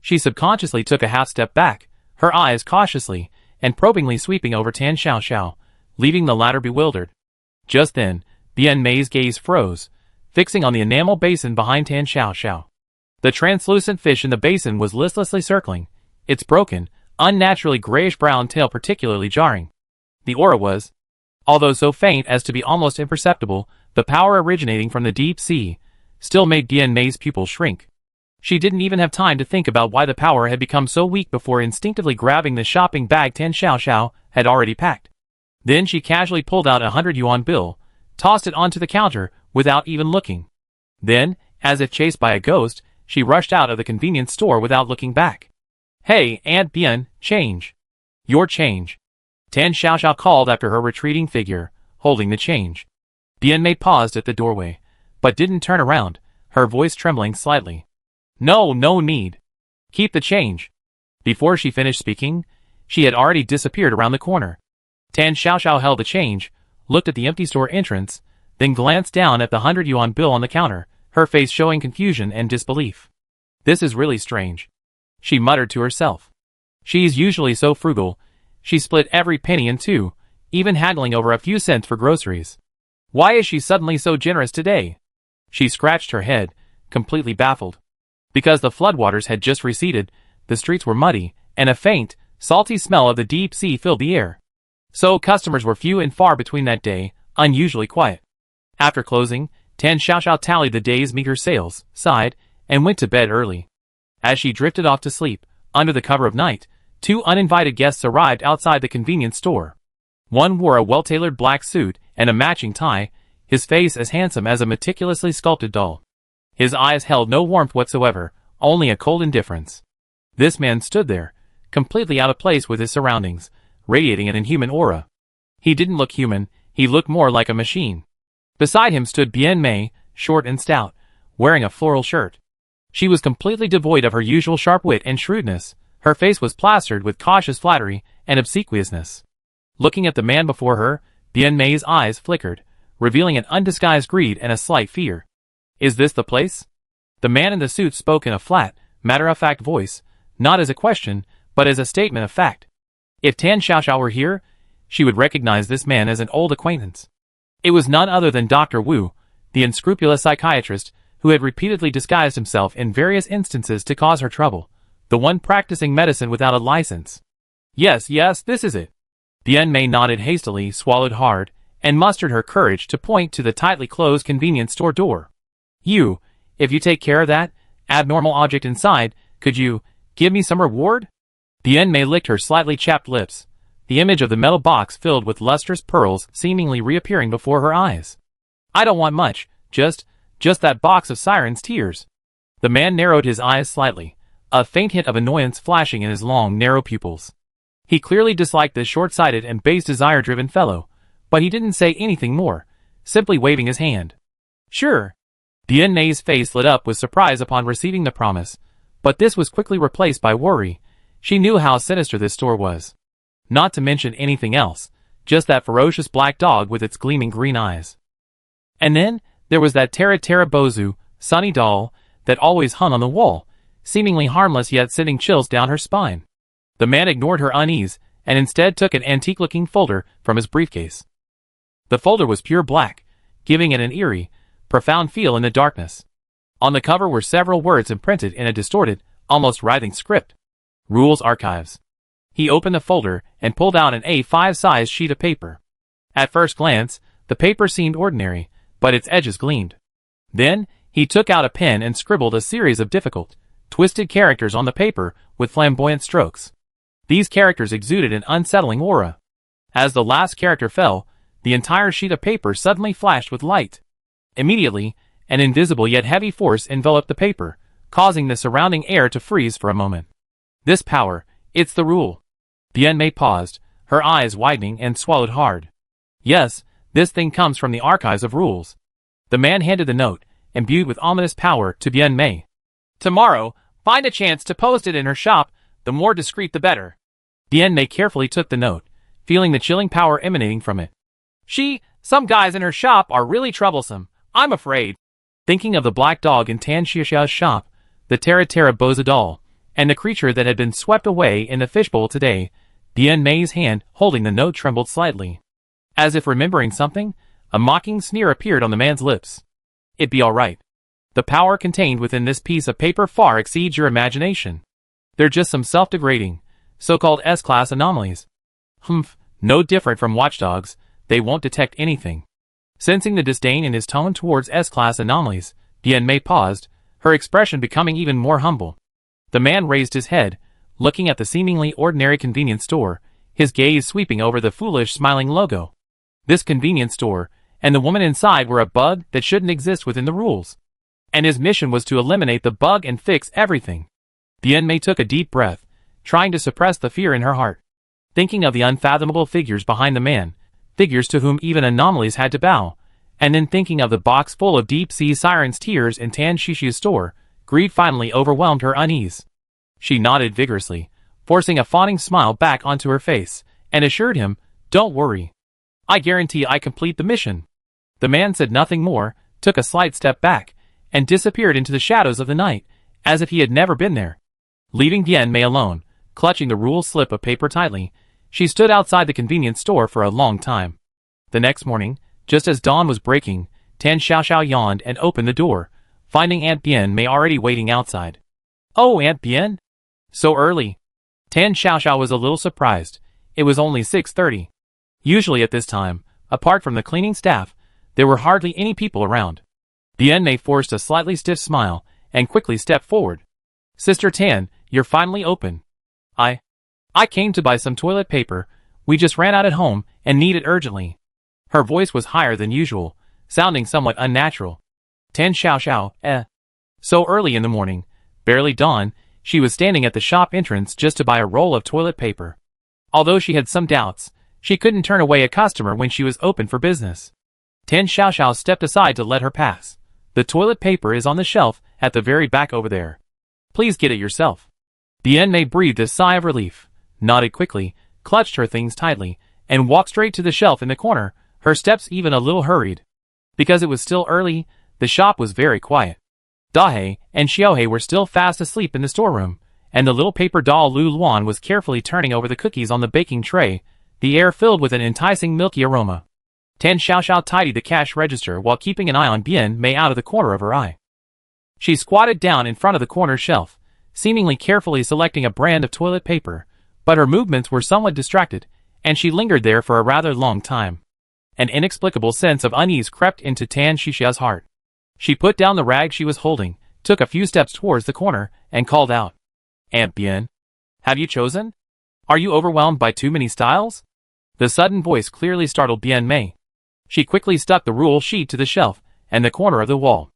A: She subconsciously took a half step back, her eyes cautiously and probingly sweeping over Tan Xiaoxiao, leaving the latter bewildered. Just then, Bian Mei's gaze froze, fixing on the enamel basin behind Tan Xiaoxiao. The translucent fish in the basin was listlessly circling, its broken, unnaturally grayish-brown tail particularly jarring. The aura was, although so faint as to be almost imperceptible, the power originating from the deep sea, still made Bian Mei's pupils shrink. She didn't even have time to think about why the power had become so weak before instinctively grabbing the shopping bag Tan Xiaoxiao had already packed. Then she casually pulled out a 100-yuan bill, tossed it onto the counter without even looking. Then, as if chased by a ghost, she rushed out of the convenience store without looking back. "Hey, Aunt Bian, change. Your change." Tan Xiaoxiao called after her retreating figure, holding the change. Bian Mei paused at the doorway, but didn't turn around, her voice trembling slightly. "No need. Keep the change." Before she finished speaking, she had already disappeared around the corner. Tan Xiaoxiao held the change, looked at the empty store entrance, then glanced down at the 100-yuan bill on the counter, her face showing confusion and disbelief. "This is really strange," she muttered to herself. "She's usually so frugal. She split every penny in two, even haggling over a few cents for groceries. Why is she suddenly so generous today?" She scratched her head, completely baffled. Because the floodwaters had just receded, the streets were muddy, and a faint, salty smell of the deep sea filled the air. So customers were few and far between that day, unusually quiet. After closing, Tan Xiaoxiao tallied the day's meager sales, sighed, and went to bed early. As she drifted off to sleep, under the cover of night, 2 uninvited guests arrived outside the convenience store. One wore a well-tailored black suit and a matching tie, his face as handsome as a meticulously sculpted doll. His eyes held no warmth whatsoever, only a cold indifference. This man stood there, completely out of place with his surroundings, radiating an inhuman aura. He didn't look human, he looked more like a machine. Beside him stood Bien Mei, short and stout, wearing a floral shirt. She was completely devoid of her usual sharp wit and shrewdness. Her face was plastered with cautious flattery and obsequiousness. Looking at the man before her, Bien Mei's eyes flickered, revealing an undisguised greed and a slight fear. Is this the place? The man in the suit spoke in a flat, matter-of-fact voice, not as a question, but as a statement of fact. If Tan Xiaoxiao were here, she would recognize this man as an old acquaintance. It was none other than Dr. Wu, the unscrupulous psychiatrist, who had repeatedly disguised himself in various instances to cause her trouble, the one practicing medicine without a license. Yes, this is it. Bien Mei nodded hastily, swallowed hard, and mustered her courage to point to the tightly closed convenience store door. If you take care of that abnormal object inside, could you give me some reward? Bien Mei licked her slightly chapped lips, the image of the metal box filled with lustrous pearls seemingly reappearing before her eyes. I don't want much, just that box of siren's tears. The man narrowed his eyes slightly, a faint hint of annoyance flashing in his long, narrow pupils. He clearly disliked this short-sighted and base desire-driven fellow, but he didn't say anything more, simply waving his hand. Sure. Bien Mei's face lit up with surprise upon receiving the promise, but this was quickly replaced by worry. She knew how sinister this store was. Not to mention anything else, just that ferocious black dog with its gleaming green eyes. And then, there was that Tera Bozu, sunny doll, that always hung on the wall, seemingly harmless yet sending chills down her spine. The man ignored her unease, and instead took an antique-looking folder from his briefcase. The folder was pure black, giving it an eerie, profound feel in the darkness. On the cover were several words imprinted in a distorted, almost writhing script. Rules Archives. He opened the folder and pulled out an A5 size sheet of paper. At first glance, the paper seemed ordinary, but its edges gleamed. Then, he took out a pen and scribbled a series of difficult, twisted characters on the paper with flamboyant strokes. These characters exuded an unsettling aura. As the last character fell, the entire sheet of paper suddenly flashed with light. Immediately, an invisible yet heavy force enveloped the paper, causing the surrounding air to freeze for a moment. This power, it's the rule. Bien Mei paused, her eyes widening, and swallowed hard. Yes, this thing comes from the archives of rules. The man handed the note, imbued with ominous power, to Bien Mei. Tomorrow, find a chance to post it in her shop, the more discreet the better. Bien Mei carefully took the note, feeling the chilling power emanating from it. Some guys in her shop are really troublesome, I'm afraid. Thinking of the black dog in Tan Xiaoxiao's shop, the Tera Bozu doll, and the creature that had been swept away in the fishbowl today, Bien Mei's hand holding the note trembled slightly. As if remembering something, a mocking sneer appeared on the man's lips. It'd be all right. The power contained within this piece of paper far exceeds your imagination. They're just some self-degrading, so-called S-class anomalies. No different from watchdogs, they won't detect anything. Sensing the disdain in his tone towards S-class anomalies, Bien Mei paused, her expression becoming even more humble. The man raised his head, looking at the seemingly ordinary convenience store, his gaze sweeping over the foolish smiling logo. This convenience store, and the woman inside were a bug that shouldn't exist within the rules. And his mission was to eliminate the bug and fix everything. Bien Mei took a deep breath, trying to suppress the fear in her heart. Thinking of the unfathomable figures behind the man, figures to whom even anomalies had to bow, and then thinking of the box full of deep-sea sirens' tears in Tan Xiaoxiao's store, greed finally overwhelmed her unease. She nodded vigorously, forcing a fawning smile back onto her face, and assured him, "Don't worry. I guarantee I complete the mission." The man said nothing more, took a slight step back, and disappeared into the shadows of the night, as if he had never been there. Leaving Bien Mei alone, clutching the rule slip of paper tightly, she stood outside the convenience store for a long time. The next morning, just as dawn was breaking, Tan Xiaoxiao yawned and opened the door, finding Aunt Bien Mei already waiting outside. "Oh, Aunt Bien? So early?" Tan Xiaoxiao was a little surprised. It was only 6:30. Usually at this time, apart from the cleaning staff, there were hardly any people around. Bien Mei forced a slightly stiff smile, and quickly stepped forward. "Sister Tan, you're finally open. I came to buy some toilet paper. We just ran out at home, and need it urgently." Her voice was higher than usual, sounding somewhat unnatural. "Tan Xiaoxiao, So early in the morning, barely dawn, she was standing at the shop entrance just to buy a roll of toilet paper. Although she had some doubts, she couldn't turn away a customer when she was open for business. Tan Xiaoxiao stepped aside to let her pass. The toilet paper is on the shelf at the very back over there. Please get it yourself. Bian Mei breathed a sigh of relief, nodded quickly, clutched her things tightly, and walked straight to the shelf in the corner, her steps even a little hurried. Because it was still early, the shop was very quiet. Dahei and Xiaohei were still fast asleep in the storeroom, and the little paper doll Lu Luan was carefully turning over the cookies on the baking tray, the air filled with an enticing milky aroma. Tan Xiaoxiao tidied the cash register while keeping an eye on Bian Mei out of the corner of her eye. She squatted down in front of the corner shelf, seemingly carefully selecting a brand of toilet paper, but her movements were somewhat distracted, and she lingered there for a rather long time. An inexplicable sense of unease crept into Tan Xiaoxiao's heart. She put down the rag she was holding, took a few steps towards the corner, and called out, "Aunt Bian, have you chosen? Are you overwhelmed by too many styles?" The sudden voice clearly startled Bian Mei. She quickly stuck the rule sheet to the shelf and the corner of the wall.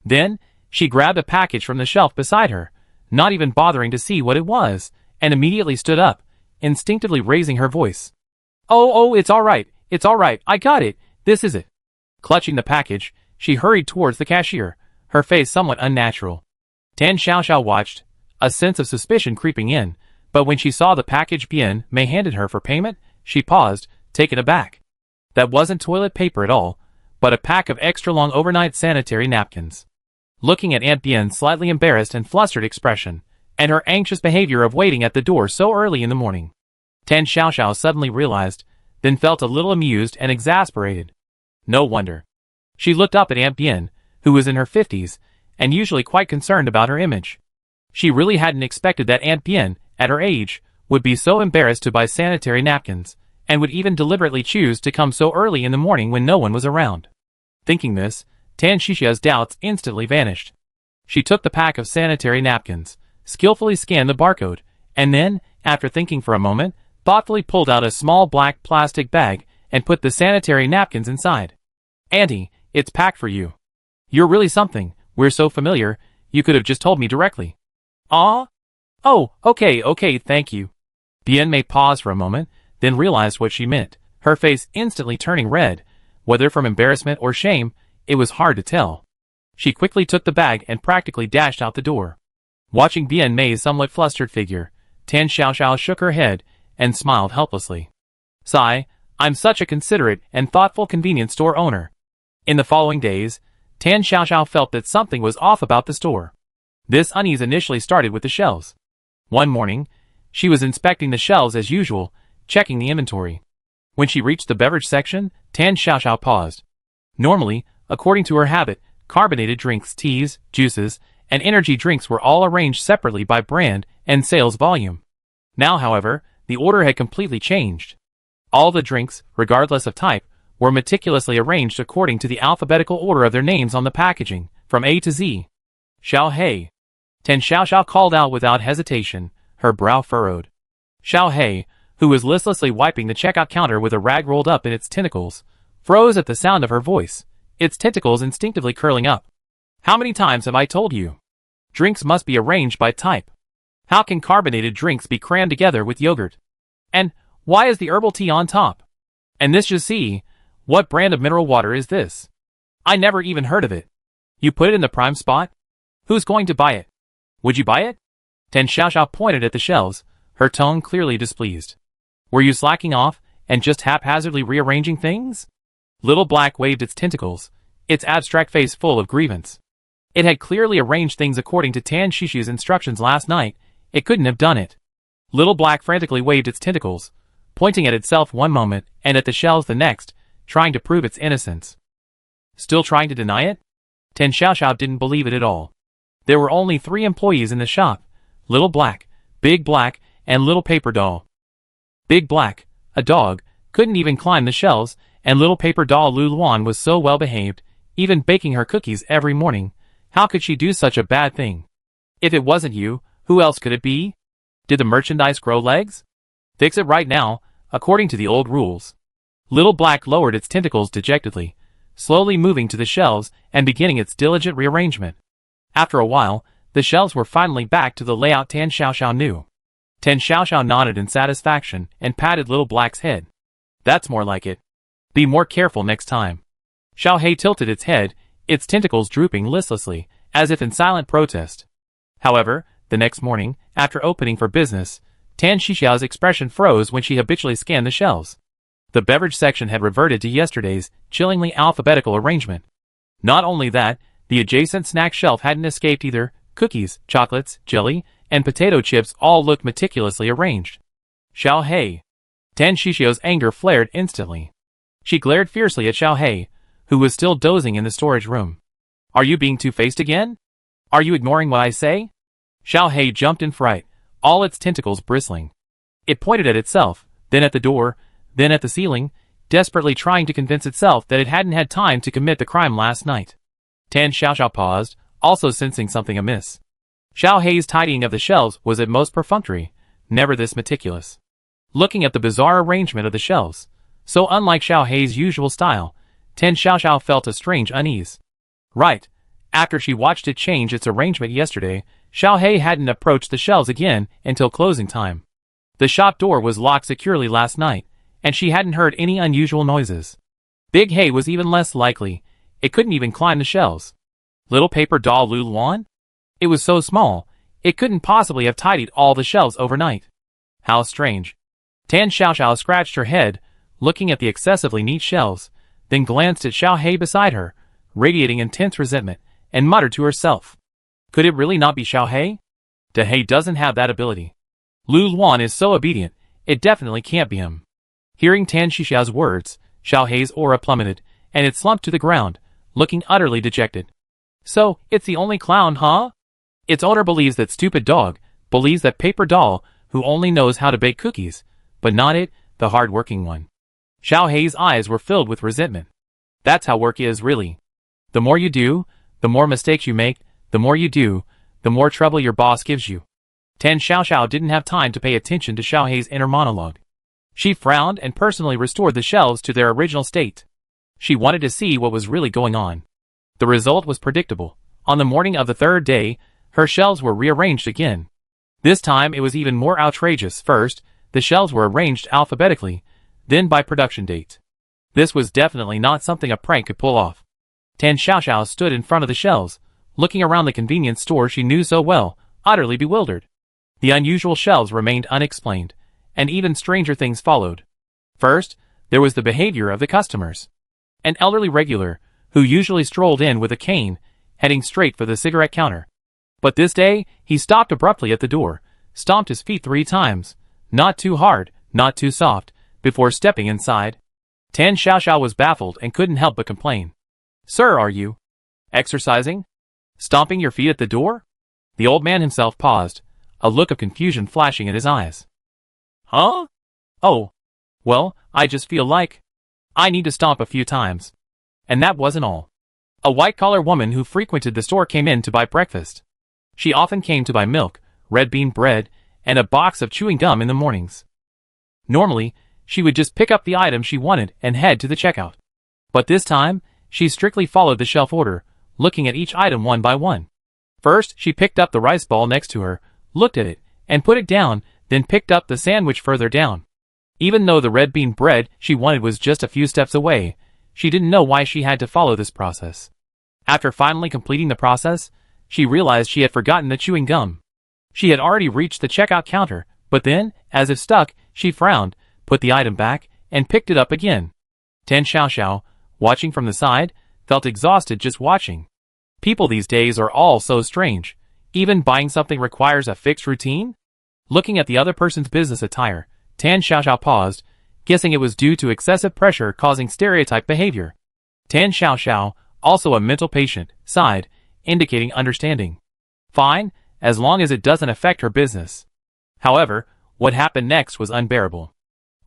A: Then, she grabbed a package from the shelf beside her, not even bothering to see what it was, and immediately stood up, instinctively raising her voice. Oh, it's all right, I got it, this is it." Clutching the package, she hurried towards the cashier, her face somewhat unnatural. Tan Xiaoxiao watched, a sense of suspicion creeping in, but when she saw the package Bian Mei handed her for payment, she paused, taken aback. That wasn't toilet paper at all, but a pack of extra-long overnight sanitary napkins. Looking at Aunt Bian's slightly embarrassed and flustered expression, and her anxious behavior of waiting at the door so early in the morning, Tan Xiaoxiao suddenly realized, then felt a little amused and exasperated. No wonder. She looked up at Aunt Bian, who was in her 50s, and usually quite concerned about her image. She really hadn't expected that Aunt Bian, at her age, would be so embarrassed to buy sanitary napkins, and would even deliberately choose to come so early in the morning when no one was around. Thinking this, Tan Xiaoxiao's doubts instantly vanished. She took the pack of sanitary napkins, skillfully scanned the barcode, and then, after thinking for a moment, thoughtfully pulled out a small black plastic bag and put the sanitary napkins inside. "Auntie, it's packed for you. You're really something, we're so familiar, you could have just told me directly." "Ah? Oh, okay, thank you." Bian Mei paused for a moment, then realized what she meant, her face instantly turning red. Whether from embarrassment or shame, it was hard to tell. She quickly took the bag and practically dashed out the door. Watching Bian Mei's somewhat flustered figure, Tan Xiaoxiao shook her head and smiled helplessly. "Sigh, I'm such a considerate and thoughtful convenience store owner." In the following days, Tan Xiaoxiao felt that something was off about the store. This unease initially started with the shelves. One morning, she was inspecting the shelves as usual, checking the inventory. When she reached the beverage section, Tan Xiaoxiao paused. Normally, according to her habit, carbonated drinks, teas, juices, and energy drinks were all arranged separately by brand and sales volume. Now, however, the order had completely changed. All the drinks, regardless of type, were meticulously arranged according to the alphabetical order of their names on the packaging, from A to Z. "Xiaohei." Tan Xiaoxiao called out without hesitation, her brow furrowed. Xiaohei, who was listlessly wiping the checkout counter with a rag rolled up in its tentacles, froze at the sound of her voice, its tentacles instinctively curling up. "How many times have I told you? Drinks must be arranged by type. How can carbonated drinks be crammed together with yogurt? And why is the herbal tea on top? And this just see, what brand of mineral water is this? I never even heard of it. You put it in the prime spot? Who's going to buy it? Would you buy it?" Tan Xiaoxiao pointed at the shelves, her tone clearly displeased. "Were you slacking off and just haphazardly rearranging things?" Little Black waved its tentacles, its abstract face full of grievance. It had clearly arranged things according to Tan Xiaoxiao's instructions last night. It couldn't have done it. Little Black frantically waved its tentacles, pointing at itself one moment and at the shelves the next, trying to prove its innocence. Still trying to deny it? Tan Xiaoxiao didn't believe it at all. There were only 3 employees in the shop: Little Black, Big Black, and Little Paper Doll. Big Black, a dog, couldn't even climb the shelves, and Little Paper Doll Lu Luan was so well behaved, even baking her cookies every morning. How could she do such a bad thing? If it wasn't you, who else could it be? Did the merchandise grow legs? Fix it right now, according to the old rules. Little Black lowered its tentacles dejectedly, slowly moving to the shelves and beginning its diligent rearrangement. After a while, the shelves were finally back to the layout Tan Xiaoxiao knew. Tan Xiaoxiao nodded in satisfaction and patted Little Black's head. That's more like it. Be more careful next time. Xiao Hei tilted its head, its tentacles drooping listlessly, as if in silent protest. However, the next morning, after opening for business, Tan Xiaoxiao's expression froze when she habitually scanned the shelves. The beverage section had reverted to yesterday's chillingly alphabetical arrangement. Not only that, the adjacent snack shelf hadn't escaped either. Cookies, chocolates, jelly, and potato chips all looked meticulously arranged. Xiao Hei. Tan Xiaoxiao's anger flared instantly. She glared fiercely at Xiao Hei, who was still dozing in the storage room. Are you being two-faced again? Are you ignoring what I say? Xiao Hei jumped in fright, all its tentacles bristling. It pointed at itself, then at the door, then at the ceiling, desperately trying to convince itself that it hadn't had time to commit the crime last night. Tan Xiaoxiao paused, also sensing something amiss. Xiao Hei's tidying of the shelves was at most perfunctory, never this meticulous. Looking at the bizarre arrangement of the shelves, so unlike Xiao Hei's usual style, Tan Xiaoxiao felt a strange unease. Right. After she watched it change its arrangement yesterday, Xiao Hei hadn't approached the shelves again until closing time. The shop door was locked securely last night, and she hadn't heard any unusual noises. Big Hei was even less likely. It couldn't even climb the shelves. Little paper doll Lu Luan? It was so small, it couldn't possibly have tidied all the shelves overnight. How strange. Tan Xiaoxiao scratched her head, looking at the excessively neat shelves, then glanced at Xiao Hei beside her, radiating intense resentment, and muttered to herself. Could it really not be Xiao Hei? De Hei doesn't have that ability. Lu Luan is so obedient, it definitely can't be him. Hearing Tan Xiaoxiao's words, Xiao Hei's aura plummeted, and it slumped to the ground, looking utterly dejected. So, it's the only clown, huh? Its owner believes that stupid dog, believes that paper doll, who only knows how to bake cookies, but not it, the hard-working one. Xiao Hei's eyes were filled with resentment. That's how work is, really. The more you do, the more mistakes you make, the more you do, the more trouble your boss gives you. Tan Xiaoxiao didn't have time to pay attention to Xiao Hei's inner monologue. She frowned and personally restored the shelves to their original state. She wanted to see what was really going on. The result was predictable. On the morning of the third day, her shelves were rearranged again. This time it was even more outrageous. First, the shelves were arranged alphabetically, then by production date. This was definitely not something a prank could pull off. Tan Xiaoxiao stood in front of the shelves, looking around the convenience store she knew so well, utterly bewildered. The unusual shelves remained unexplained, and even stranger things followed. First, there was the behavior of the customers. An elderly regular, who usually strolled in with a cane, heading straight for the cigarette counter. But this day, he stopped abruptly at the door, stomped his feet 3 times, not too hard, not too soft, before stepping inside. Tan Xiaoxiao was baffled and couldn't help but complain. Sir, are you exercising? Stomping your feet at the door? The old man himself paused, a look of confusion flashing in his eyes. Huh? Oh. Well, I just feel like I need to stomp a few times. And that wasn't all. A white-collar woman who frequented the store came in to buy breakfast. She often came to buy milk, red bean bread, and a box of chewing gum in the mornings. Normally, she would just pick up the item she wanted and head to the checkout. But this time, she strictly followed the shelf order, looking at each item one by one. First, she picked up the rice ball next to her, looked at it, and put it down, then picked up the sandwich further down. Even though the red bean bread she wanted was just a few steps away, she didn't know why she had to follow this process. After finally completing the process, she realized she had forgotten the chewing gum. She had already reached the checkout counter, but then, as if stuck, she frowned, put the item back, and picked it up again. Tan Xiaoxiao, watching from the side, felt exhausted just watching. People these days are all so strange. Even buying something requires a fixed routine? Looking at the other person's business attire, Tan Xiaoxiao paused, guessing it was due to excessive pressure causing stereotype behavior. Tan Xiaoxiao, also a mental patient, sighed, indicating understanding. Fine, as long as it doesn't affect her business. However, what happened next was unbearable.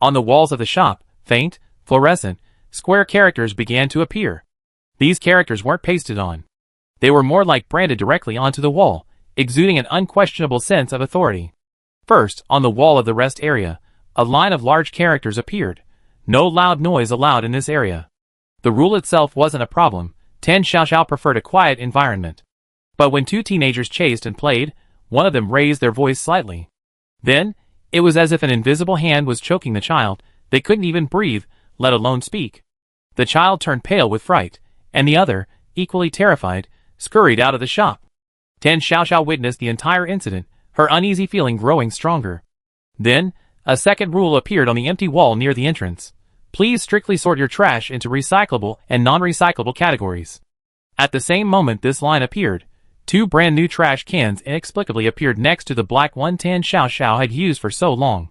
A: On the walls of the shop, faint, fluorescent, square characters began to appear. These characters weren't pasted on. They were more like branded directly onto the wall, exuding an unquestionable sense of authority. First, on the wall of the rest area, a line of large characters appeared. No loud noise allowed in this area. The rule itself wasn't a problem. Tan Xiaoxiao preferred a quiet environment. But when two teenagers chased and played, one of them raised their voice slightly. Then, it was as if an invisible hand was choking the child. They couldn't even breathe, let alone speak. The child turned pale with fright, and the other, equally terrified, scurried out of the shop. Tan Xiaoxiao witnessed the entire incident, her uneasy feeling growing stronger. Then, a second rule appeared on the empty wall near the entrance. Please strictly sort your trash into recyclable and non-recyclable categories. At the same moment this line appeared, two brand new trash cans inexplicably appeared next to the black one Tan Xiaoxiao had used for so long.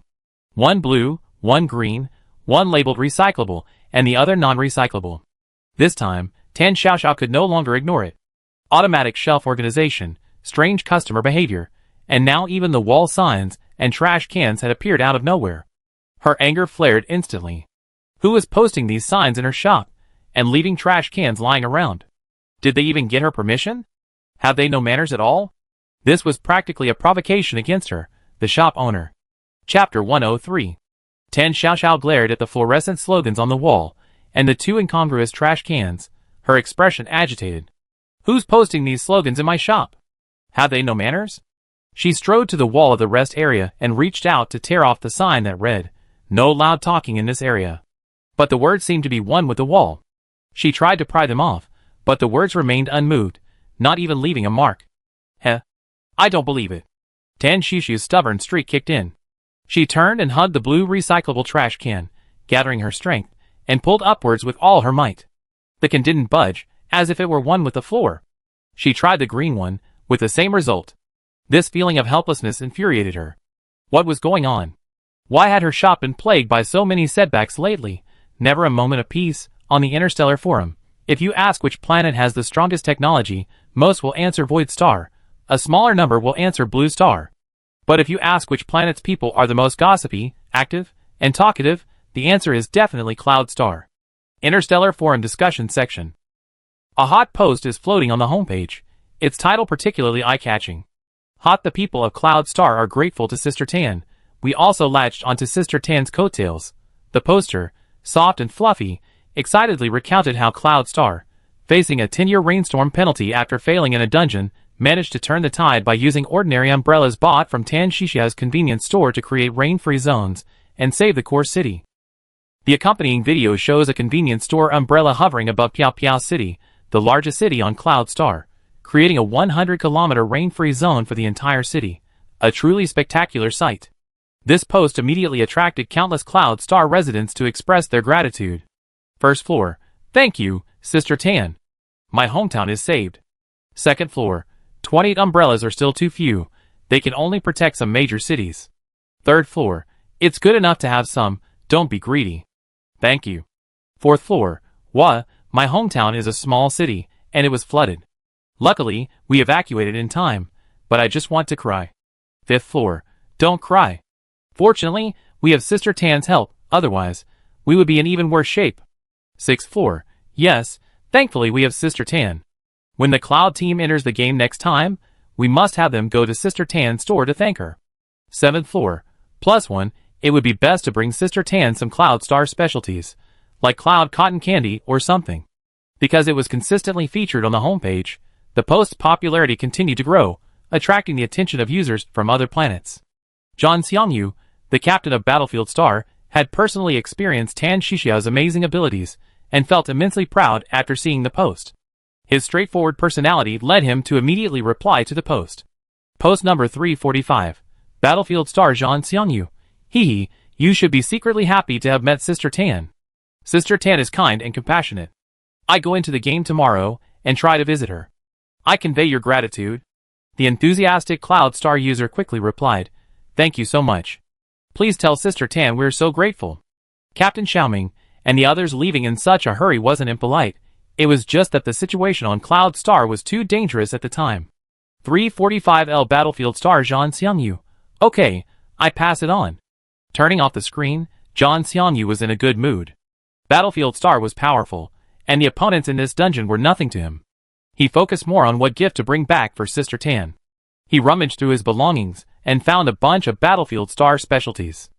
A: One blue, one green, one labeled recyclable, and the other non-recyclable. This time, Tan Xiaoxiao could no longer ignore it. Automatic shelf organization, strange customer behavior, and now even the wall signs and trash cans had appeared out of nowhere. Her anger flared instantly. Who was posting these signs in her shop, and leaving trash cans lying around? Did they even get her permission? Have they no manners at all? This was practically a provocation against her, the shop owner. Chapter 103. Tan Xiaoxiao glared at the fluorescent slogans on the wall, and the two incongruous trash cans, her expression agitated. Who's posting these slogans in my shop? Have they no manners? She strode to the wall of the rest area and reached out to tear off the sign that read, "No loud talking in this area." But the words seemed to be one with the wall. She tried to pry them off, but the words remained unmoved, not even leaving a mark. I don't believe it. Tan Xiaoxiao's stubborn streak kicked in. She turned and hugged the blue recyclable trash can, gathering her strength, and pulled upwards with all her might. The can didn't budge, as if it were one with the floor. She tried the green one, with the same result. This feeling of helplessness infuriated her. What was going on? Why had her shop been plagued by so many setbacks lately? Never a moment of peace. On the Interstellar Forum, if you ask which planet has the strongest technology, most will answer Void Star. A smaller number will answer Blue Star. But if you ask which planet's people are the most gossipy, active, and talkative, the answer is definitely Cloud Star. Interstellar Forum Discussion Section. A hot post is floating on the homepage, its title particularly eye-catching. Hot, the people of Cloud Star are grateful to Sister Tan. We also latched onto Sister Tan's coattails. The poster, soft and fluffy, excitedly recounted how Cloud Star, facing a 10-year rainstorm penalty after failing in a dungeon, managed to turn the tide by using ordinary umbrellas bought from Tan Xiaoxiao's convenience store to create rain-free zones and save the core city. The accompanying video shows a convenience store umbrella hovering above Piao Piao City, the largest city on Cloud Star, creating a 100-kilometer rain-free zone for the entire city. A truly spectacular sight. This post immediately attracted countless Cloud Star residents to express their gratitude. First floor, thank you, Sister Tan. My hometown is saved. Second floor, 28 umbrellas are still too few. They can only protect some major cities. Third floor, it's good enough to have some, don't be greedy. Thank you. Fourth floor, my hometown is a small city, and it was flooded. Luckily, we evacuated in time, but I just want to cry. Fifth floor, don't cry. Fortunately, we have Sister Tan's help, otherwise, we would be in even worse shape. Sixth floor, yes, thankfully we have Sister Tan. When the Cloud team enters the game next time, we must have them go to Sister Tan's store to thank her. Seventh floor, +1, it would be best to bring Sister Tan some Cloud Star specialties, like Cloud Cotton Candy or something. Because it was consistently featured on the homepage, the post's popularity continued to grow, attracting the attention of users from other planets. Zhang Xiangyu, the captain of Battlefield Star, had personally experienced Tan Xiaoxiao's amazing abilities, and felt immensely proud after seeing the post. His straightforward personality led him to immediately reply to the post. Post number 345. Battlefield Star Zhang Xiangyu. Hee, you should be secretly happy to have met Sister Tan. Sister Tan is kind and compassionate. I go into the game tomorrow and try to visit her. I convey your gratitude. The enthusiastic Cloud Star user quickly replied, thank you so much. Please tell Sister Tan we're so grateful. Captain Xiaoming and the others leaving in such a hurry wasn't impolite. It was just that the situation on Cloud Star was too dangerous at the time. 345L Battlefield Star Zhang Xiangyu. Okay, I pass it on. Turning off the screen, Zhang Xiangyu was in a good mood. Battlefield Star was powerful, and the opponents in this dungeon were nothing to him. He focused more on what gift to bring back for Sister Tan. He rummaged through his belongings and found a bunch of Battlefield Star specialties.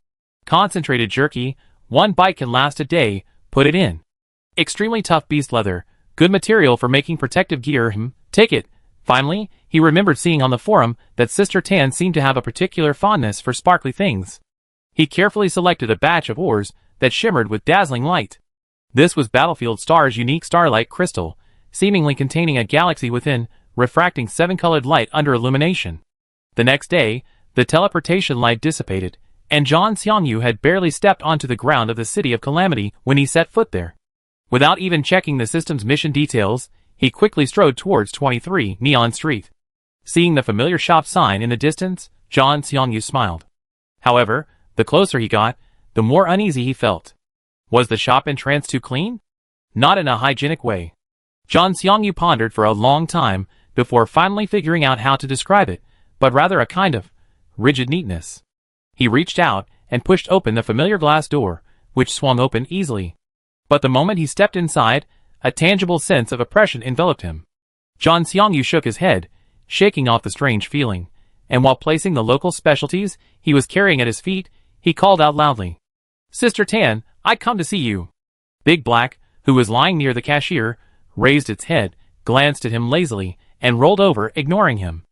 A: Concentrated jerky, 1 bite can last a day, put it in. Extremely tough beast leather, good material for making protective gear, take it. Finally, he remembered seeing on the forum that Sister Tan seemed to have a particular fondness for sparkly things. He carefully selected a batch of ores that shimmered with dazzling light. This was Battlefield Star's unique starlight crystal, seemingly containing a galaxy within, refracting 7-colored light under illumination. The next day, the teleportation light dissipated, and John Xiongyu had barely stepped onto the ground of the City of Calamity when he set foot there. Without even checking the system's mission details, he quickly strode towards 23 Neon Street. Seeing the familiar shop sign in the distance, John Xiongyu smiled. However, the closer he got, the more uneasy he felt. Was the shop entrance too clean? Not in a hygienic way. John Xiongyu pondered for a long time before finally figuring out how to describe it, but rather a kind of rigid neatness. He reached out and pushed open the familiar glass door, which swung open easily. But the moment he stepped inside, a tangible sense of oppression enveloped him. John Xiongyu shook his head, shaking off the strange feeling, and while placing the local specialties he was carrying at his feet, he called out loudly, "Sister Tan, I come to see you." Big Black, who was lying near the cashier, raised its head, glanced at him lazily, and rolled over, ignoring him.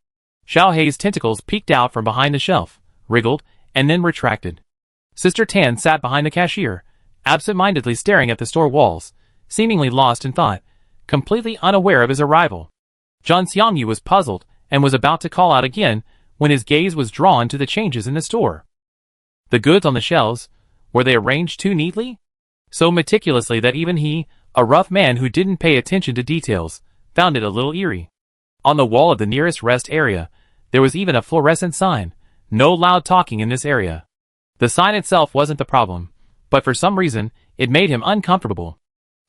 A: Xiao Hei's tentacles peeked out from behind the shelf, wriggled, and then retracted. Sister Tan sat behind the cashier, absent-mindedly staring at the store walls, seemingly lost in thought, completely unaware of his arrival. John Xiongyu was puzzled and was about to call out again when his gaze was drawn to the changes in the store. The goods on the shelves, were they arranged too neatly? So meticulously that even he, a rough man who didn't pay attention to details, found it a little eerie. On the wall of the nearest rest area, there was even a fluorescent sign, "No loud talking in this area." The sign itself wasn't the problem, but for some reason, it made him uncomfortable.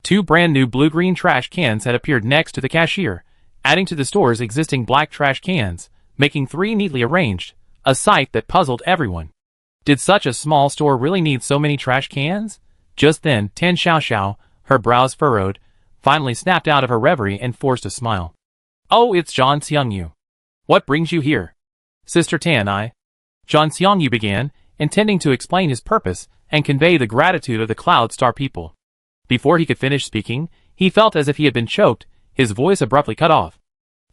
A: 2 brand new blue-green trash cans had appeared next to the cashier, adding to the store's existing black trash cans, making 3 neatly arranged, a sight that puzzled everyone. Did such a small store really need so many trash cans? Just then, Tan Xiaoxiao, her brows furrowed, finally snapped out of her reverie and forced a smile. "Oh, it's John Xiongyu. What brings you here?" "Sister Tan, John Xiongyu began, intending to explain his purpose and convey the gratitude of the Cloud Star people. Before he could finish speaking, he felt as if he had been choked, his voice abruptly cut off.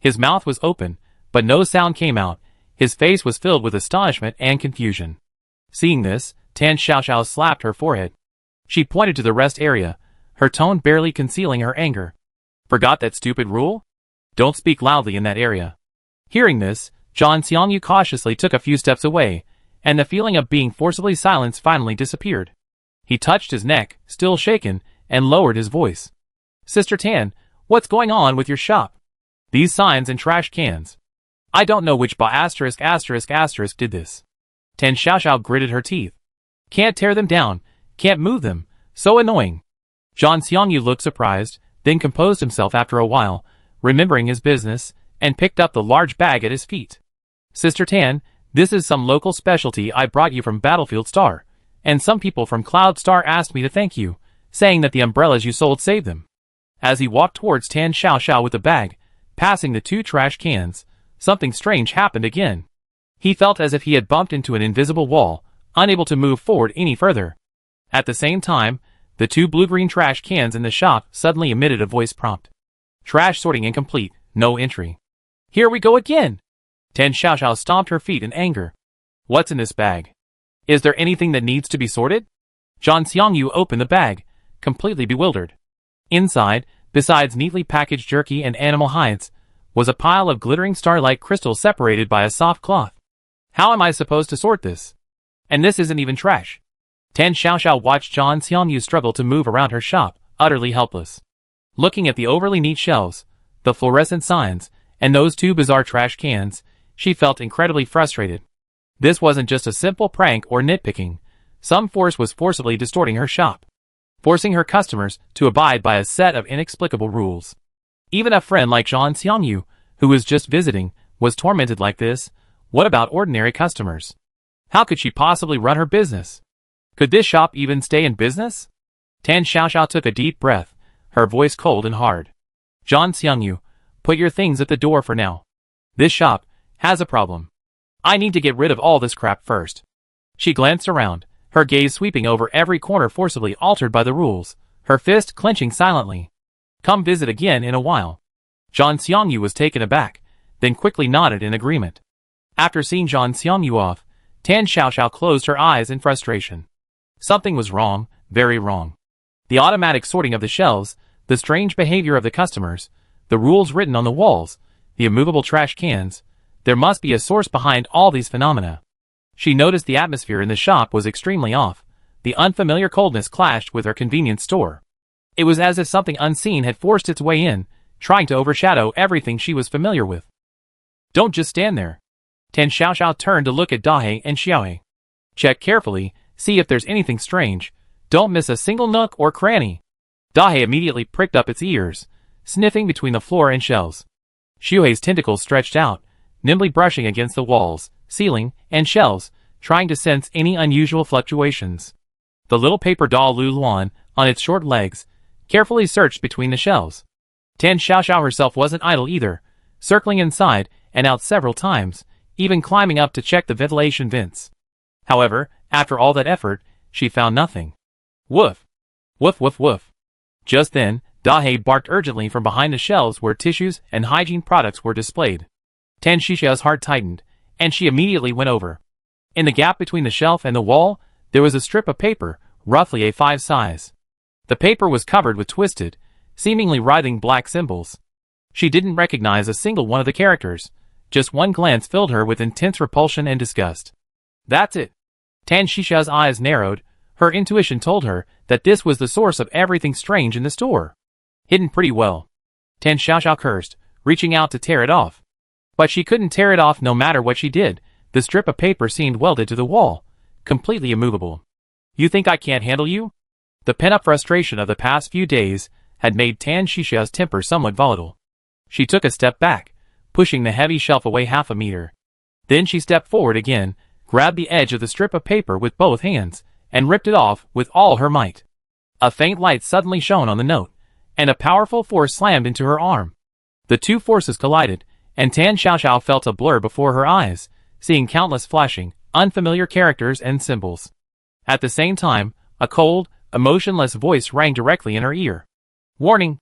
A: His mouth was open, but no sound came out. His face was filled with astonishment and confusion. Seeing this, Tan Xiaoxiao slapped her forehead. She pointed to the rest area, her tone barely concealing her anger. "Forgot that stupid rule? Don't speak loudly in that area." Hearing this, John Xiongyu cautiously took a few steps away, and the feeling of being forcibly silenced finally disappeared. He touched his neck, still shaken, and lowered his voice. "Sister Tan, what's going on with your shop? These signs and trash cans. I don't know which **** did this." Tan Xiaoxiao gritted her teeth. "Can't tear them down, can't move them, so annoying." John Xiongyu looked surprised, then composed himself after a while, remembering his business, and picked up the large bag at his feet. "Sister Tan, this is some local specialty I brought you from Battlefield Star, and some people from Cloud Star asked me to thank you, saying that the umbrellas you sold saved them." As he walked towards Tan Xiaoxiao with the bag, passing the 2 trash cans, something strange happened again. He felt as if he had bumped into an invisible wall, unable to move forward any further. At the same time, the 2 blue-green trash cans in the shop suddenly emitted a voice prompt. "Trash sorting incomplete, no entry." "Here we go again!" Tan Xiaoxiao stomped her feet in anger. "What's in this bag? Is there anything that needs to be sorted?" John Xiongyu opened the bag, completely bewildered. Inside, besides neatly packaged jerky and animal hides, was a pile of glittering starlight crystals separated by a soft cloth. "How am I supposed to sort this? And this isn't even trash." Tan Xiaoxiao watched John Xiongyu struggle to move around her shop, utterly helpless. Looking at the overly neat shelves, the fluorescent signs, and those 2 bizarre trash cans, she felt incredibly frustrated. This wasn't just a simple prank or nitpicking. Some force was forcibly distorting her shop, forcing her customers to abide by a set of inexplicable rules. Even a friend like John Xiongyu, who was just visiting, was tormented like this. What about ordinary customers? How could she possibly run her business? Could this shop even stay in business? Tan Xiaoxiao took a deep breath, her voice cold and hard. "John Xiongyu, put your things at the door for now. This shop has a problem. I need to get rid of all this crap first." She glanced around, her gaze sweeping over every corner forcibly altered by the rules, her fist clenching silently. "Come visit again in a while." John Xiongyu was taken aback, then quickly nodded in agreement. After seeing Zhang Xiangyu off, Tan Xiaoxiao closed her eyes in frustration. Something was wrong, very wrong. The automatic sorting of the shelves, the strange behavior of the customers, the rules written on the walls, the immovable trash cans. There must be a source behind all these phenomena. She noticed the atmosphere in the shop was extremely off. The unfamiliar coldness clashed with her convenience store. It was as if something unseen had forced its way in, trying to overshadow everything she was familiar with. Don't just stand there. Tan Xiaoxiao turned to look at Dahe and Xiaohe. Check carefully, see if there's anything strange. Don't miss a single nook or cranny. Dahe immediately pricked up its ears, sniffing between the floor and shelves. Xiaohe's tentacles stretched out, nimbly brushing against the walls, ceiling, and shelves, trying to sense any unusual fluctuations. The little paper doll Lu Luan, on its short legs, carefully searched between the shelves. Tan Xiaoxiao herself wasn't idle either, circling inside and out several times, even climbing up to check the ventilation vents. However, after all that effort, she found nothing. Woof! Woof woof woof! Just then, Dahe barked urgently from behind the shelves where tissues and hygiene products were displayed. Tan Xiaoxiao's heart tightened, and she immediately went over. In the gap between the shelf and the wall, there was a strip of paper, roughly A5 size. The paper was covered with twisted, seemingly writhing black symbols. She didn't recognize a single one of the characters. Just one glance filled her with intense repulsion and disgust. That's it. Tan Xiaoxiao's eyes narrowed. Her intuition told her that this was the source of everything strange in the store. Hidden pretty well. Tan Xiaoxiao cursed, reaching out to tear it off. But she couldn't tear it off no matter what she did. The strip of paper seemed welded to the wall, completely immovable. You think I can't handle you? The pent-up frustration of the past few days had made Tan Xiaoxiao's temper somewhat volatile. She took a step back, pushing the heavy shelf away half a meter. Then she stepped forward again, grabbed the edge of the strip of paper with both hands, and ripped it off with all her might. A faint light suddenly shone on the note, and a powerful force slammed into her arm. The two forces collided, and Tan Xiaoxiao felt a blur before her eyes, seeing countless flashing, unfamiliar characters and symbols. At the same time, a cold, emotionless voice rang directly in her ear. Warning!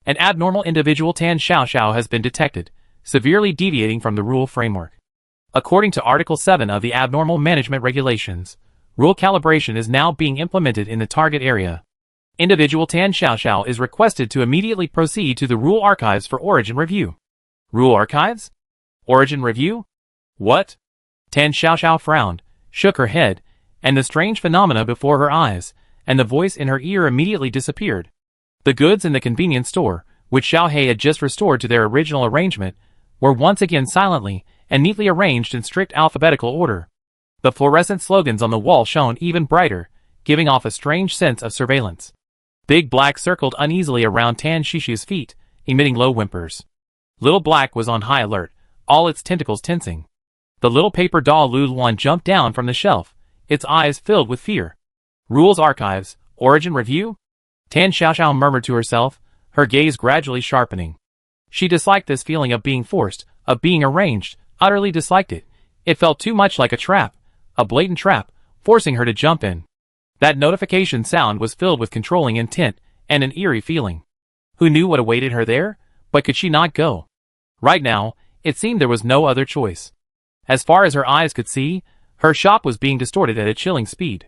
A: An abnormal individual Tan Xiaoxiao has been detected, severely deviating from the rule framework. According to Article 7 of the Abnormal Management Regulations, rule calibration is now being implemented in the target area. Individual Tan Xiaoxiao is requested to immediately proceed to the rule archives for origin review. Rule archives? Origin review? What? Tan Xiaoxiao frowned, shook her head, and the strange phenomena before her eyes, and the voice in her ear immediately disappeared. The goods in the convenience store, which Xiaohe had just restored to their original arrangement, were once again silently and neatly arranged in strict alphabetical order. The fluorescent slogans on the wall shone even brighter, giving off a strange sense of surveillance. Big Black circled uneasily around Tan Xiaoxiao's feet, emitting low whimpers. Little Black was on high alert, all its tentacles tensing. The little paper doll Lu Luan jumped down from the shelf, its eyes filled with fear. Rules archives, origin review? Tan Xiaoxiao murmured to herself, her gaze gradually sharpening. She disliked this feeling of being forced, of being arranged, utterly disliked it. It felt too much like a trap, a blatant trap, forcing her to jump in. That notification sound was filled with controlling intent and an eerie feeling. Who knew what awaited her there? But could she not go? Right now, it seemed there was no other choice. As far as her eyes could see, her shop was being distorted at a chilling speed.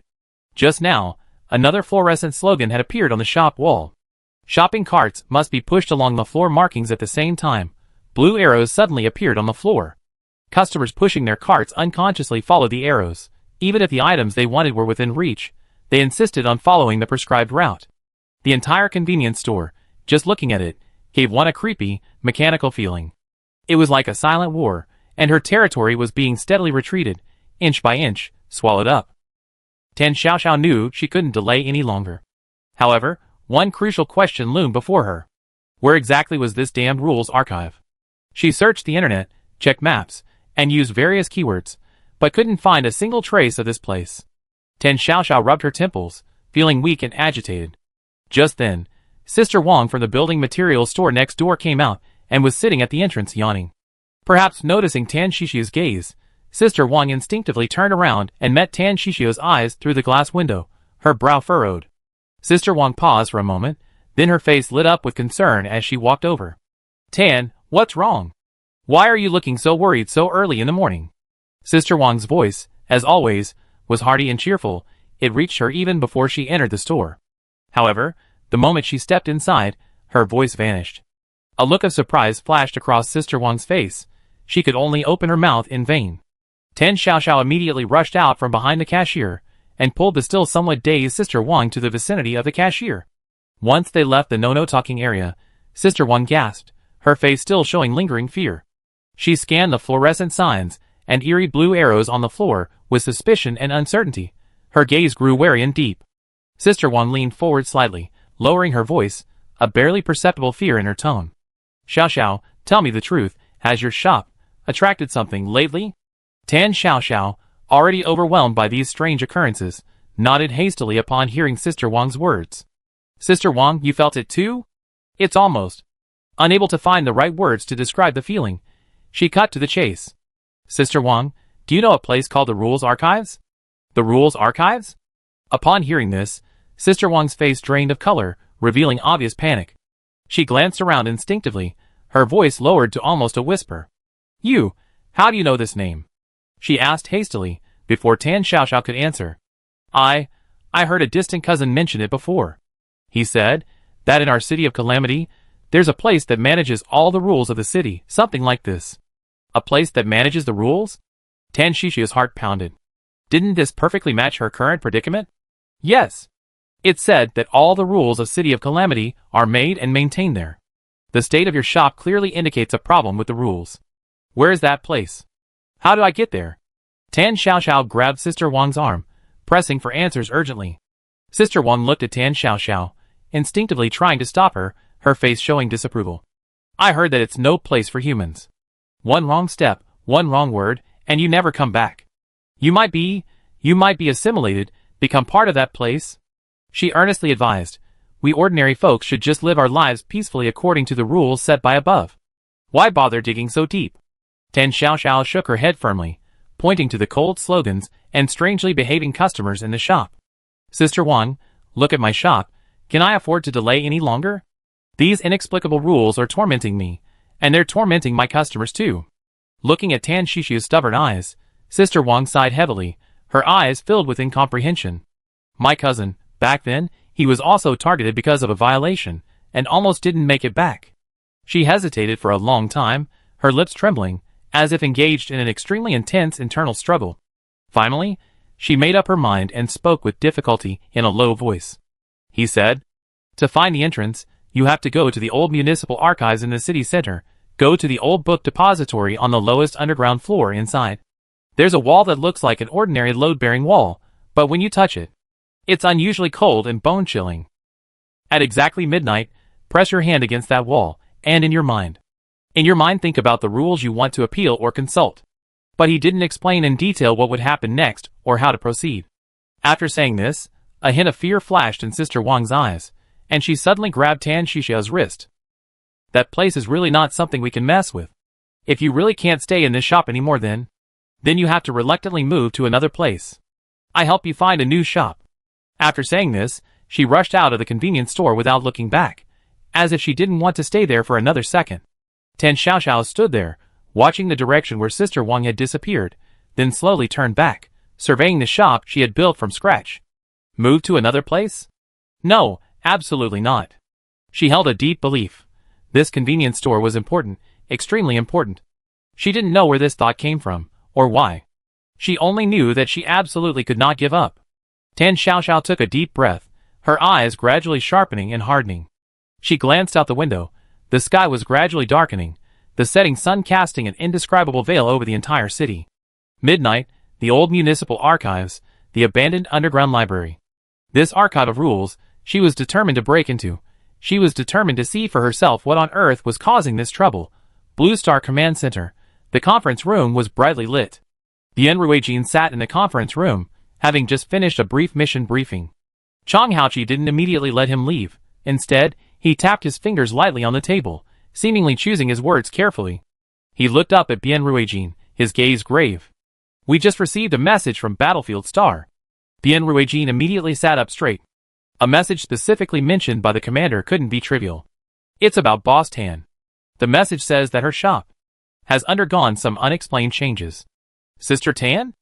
A: Just now, another fluorescent slogan had appeared on the shop wall. Shopping carts must be pushed along the floor markings at the same time. Blue arrows suddenly appeared on the floor. Customers pushing their carts unconsciously followed the arrows. Even if the items they wanted were within reach, they insisted on following the prescribed route. The entire convenience store, just looking at it, gave one a creepy, mechanical feeling. It was like a silent war, and her territory was being steadily retreated, inch by inch, swallowed up. Tan Xiaoxiao knew she couldn't delay any longer. However, one crucial question loomed before her. Where exactly was this damned rules archive? She searched the internet, checked maps, and used various keywords, but couldn't find a single trace of this place. Tan Xiaoxiao rubbed her temples, feeling weak and agitated. Just then, Sister Wang from the building materials store next door came out and was sitting at the entrance yawning. Perhaps noticing Tan Xiaoxiao's gaze, Sister Wang instinctively turned around and met Tan Xiaoxiao's eyes through the glass window, her brow furrowed. Sister Wang paused for a moment, then her face lit up with concern as she walked over. Tan, what's wrong? Why are you looking so worried so early in the morning? Sister Wang's voice, as always, was hearty and cheerful. It reached her even before she entered the store. However, the moment she stepped inside, her voice vanished. A look of surprise flashed across Sister Wang's face. She could only open her mouth in vain. Tan Xiaoxiao immediately rushed out from behind the cashier and pulled the still somewhat dazed Sister Wang to the vicinity of the cashier. Once they left the no-talking area, Sister Wang gasped, her face still showing lingering fear. She scanned the fluorescent signs and eerie blue arrows on the floor with suspicion and uncertainty. Her gaze grew wary and deep. Sister Wang leaned forward slightly, lowering her voice, a barely perceptible fear in her tone. Xiaoxiao, tell me the truth, has your shop attracted something lately? Tan Xiaoxiao, already overwhelmed by these strange occurrences, nodded hastily upon hearing Sister Wang's words. Sister Wang, you felt it too? It's almost. Unable to find the right words to describe the feeling, she cut to the chase. Sister Wang, do you know a place called the Rules Archives? The Rules Archives? Upon hearing this, Sister Wang's face drained of color, revealing obvious panic. She glanced around instinctively, her voice lowered to almost a whisper. How do you know this name? She asked hastily, before Tan Xiaoxiao could answer. I heard a distant cousin mention it before. He said that in our city of Calamity, there's a place that manages all the rules of the city, something like this. A place that manages the rules? Tan Xiaoxiao's heart pounded. Didn't this perfectly match her current predicament? Yes. It said that all the rules of City of Calamity are made and maintained there. The state of your shop clearly indicates a problem with the rules. Where is that place? How do I get there? Tan Xiaoxiao grabbed Sister Wang's arm, pressing for answers urgently. Sister Wang looked at Tan Xiaoxiao, instinctively trying to stop her, her face showing disapproval. I heard that it's no place for humans. One wrong step, one wrong word, and you never come back. You might be assimilated, become part of that place. She earnestly advised. We ordinary folks should just live our lives peacefully according to the rules set by above. Why bother digging so deep? Tan Xiaoxiao shook her head firmly, pointing to the cold slogans and strangely behaving customers in the shop. Sister Wang, look at my shop. Can I afford to delay any longer? These inexplicable rules are tormenting me, and they're tormenting my customers too. Looking at Tan Xiaoxiao's stubborn eyes, Sister Wang sighed heavily, her eyes filled with incomprehension. My cousin, back then, he was also targeted because of a violation, and almost didn't make it back. She hesitated for a long time, her lips trembling, as if engaged in an extremely intense internal struggle. Finally, she made up her mind and spoke with difficulty in a low voice. He said, to find the entrance, you have to go to the old municipal archives in the city center, go to the old book depository on the lowest underground floor inside. There's a wall that looks like an ordinary load-bearing wall, but when you touch it, it's unusually cold and bone-chilling. At exactly midnight, press your hand against that wall, and in your mind think about the rules you want to appeal or consult. But he didn't explain in detail what would happen next or how to proceed. After saying this, a hint of fear flashed in Sister Wang's eyes, and she suddenly grabbed Tan Xiaoxiao's wrist. That place is really not something we can mess with. If you really can't stay in this shop anymore then you have to reluctantly move to another place. I help you find a new shop. After saying this, she rushed out of the convenience store without looking back, as if she didn't want to stay there for another second. Tan Xiaoxiao stood there, watching the direction where Sister Wang had disappeared, then slowly turned back, surveying the shop she had built from scratch. Move to another place? No, absolutely not. She held a deep belief. This convenience store was important, extremely important. She didn't know where this thought came from, or why. She only knew that she absolutely could not give up. Tan Xiaoxiao took a deep breath, her eyes gradually sharpening and hardening. She glanced out the window. The sky was gradually darkening, the setting sun casting an indescribable veil over the entire city. Midnight, the old municipal archives, the abandoned underground library. This archive of rules, she was determined to break into. She was determined to see for herself what on earth was causing this trouble. Blue Star Command Center. The conference room was brightly lit. Bian Ruijin sat in the conference room, having just finished a brief mission briefing. Chang Haoqi didn't immediately let him leave. Instead, he tapped his fingers lightly on the table, seemingly choosing his words carefully. He looked up at Bian Ruijin, his gaze grave. We just received a message from Battlefield Star. Bian Ruijin immediately sat up straight. A message specifically mentioned by the commander couldn't be trivial. It's about Boss Tan. The message says that her shop has undergone some unexplained changes. Sister Tan?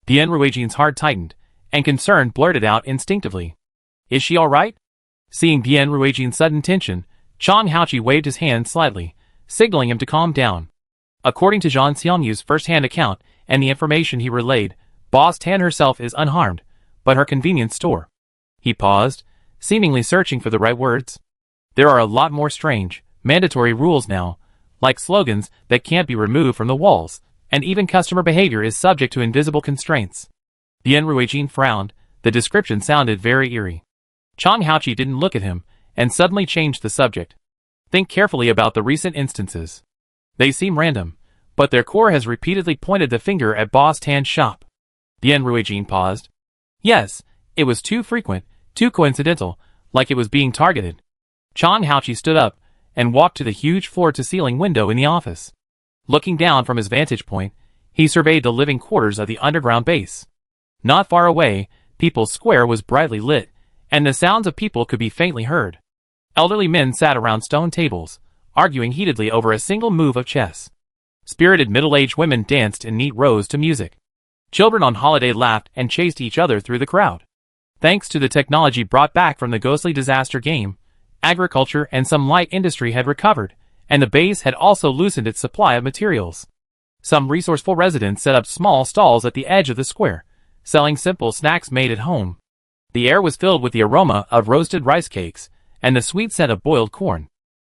A: Bien Ruijin's heart tightened, and concern blurted out instinctively. Is she alright? Seeing Bien Ruijin's sudden tension, Chang Haoqi waved his hand slightly, signaling him to calm down. According to Zhang Xiangyu's first-hand account and the information he relayed, Boss Tan herself is unharmed, but her convenience store. He paused, seemingly searching for the right words. There are a lot more strange, mandatory rules now, like slogans that can't be removed from the walls, and even customer behavior is subject to invisible constraints. Bien Ruijin frowned. The description sounded very eerie. Chang Haoqi didn't look at him, and suddenly changed the subject. Think carefully about the recent instances. They seem random, but their core has repeatedly pointed the finger at Boss Tan's shop. Bien Ruijin paused. Yes, it was too frequent, too coincidental, like it was being targeted. Chang Haoqi stood up, and walked to the huge floor-to-ceiling window in the office. Looking down from his vantage point, he surveyed the living quarters of the underground base. Not far away, People's Square was brightly lit, and the sounds of people could be faintly heard. Elderly men sat around stone tables, arguing heatedly over a single move of chess. Spirited middle-aged women danced in neat rows to music. Children on holiday laughed and chased each other through the crowd. Thanks to the technology brought back from the ghostly disaster game, agriculture and some light industry had recovered, and the base had also loosened its supply of materials. Some resourceful residents set up small stalls at the edge of the square, selling simple snacks made at home. The air was filled with the aroma of roasted rice cakes and the sweet scent of boiled corn.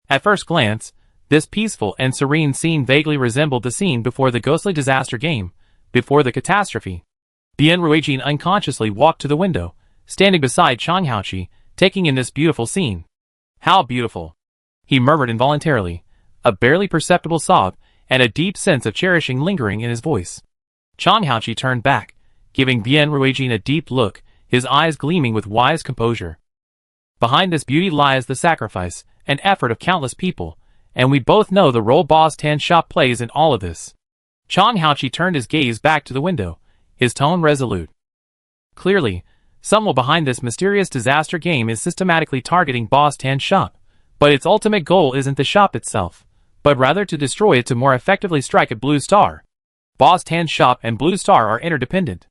A: At first glance, this peaceful and serene scene vaguely resembled the scene before the ghostly disaster game, before the catastrophe. Bien Ruijin unconsciously walked to the window, standing beside Chang Haoqi, taking in this beautiful scene. How beautiful! He murmured involuntarily, a barely perceptible sob, and a deep sense of cherishing lingering in his voice. Chang Haoqi turned back, giving Bien Ruijin a deep look, his eyes gleaming with wise composure. Behind this beauty lies the sacrifice and effort of countless people, and we both know the role Boss Tan's shop plays in all of this. Chang Haoqi turned his gaze back to the window, his tone resolute. Clearly, someone behind this mysterious disaster game is systematically targeting Boss Tan's shop, but its ultimate goal isn't the shop itself, but rather to destroy it to more effectively strike at Blue Star. Boss Tan's shop and Blue Star are interdependent.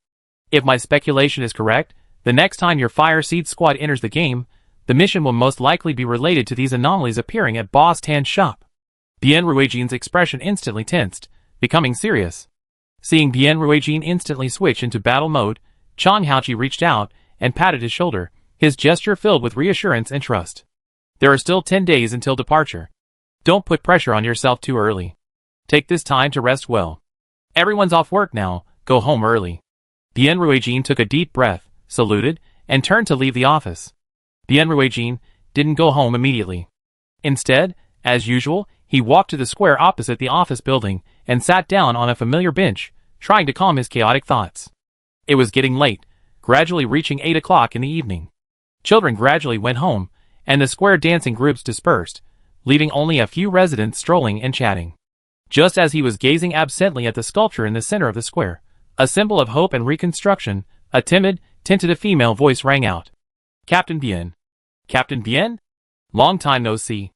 A: If my speculation is correct, the next time your Fire Seed Squad enters the game, the mission will most likely be related to these anomalies appearing at Boss Tan's shop. Bien Ruijin's expression instantly tensed, becoming serious. Seeing Bien Ruijin instantly switch into battle mode, Chang Haoqi reached out and patted his shoulder, his gesture filled with reassurance and trust. There are still 10 days until departure. Don't put pressure on yourself too early. Take this time to rest well. Everyone's off work now, go home early. Bien Ruijin took a deep breath, saluted, and turned to leave the office. Bien Ruijin didn't go home immediately. Instead, as usual, he walked to the square opposite the office building and sat down on a familiar bench, trying to calm his chaotic thoughts. It was getting late, gradually reaching 8 o'clock in the evening. Children gradually went home, and the square dancing groups dispersed, leaving only a few residents strolling and chatting. Just as he was gazing absently at the sculpture in the center of the square, a symbol of hope and reconstruction, a timid, tentative female voice rang out. Captain Bien. Captain Bien? Long time no see.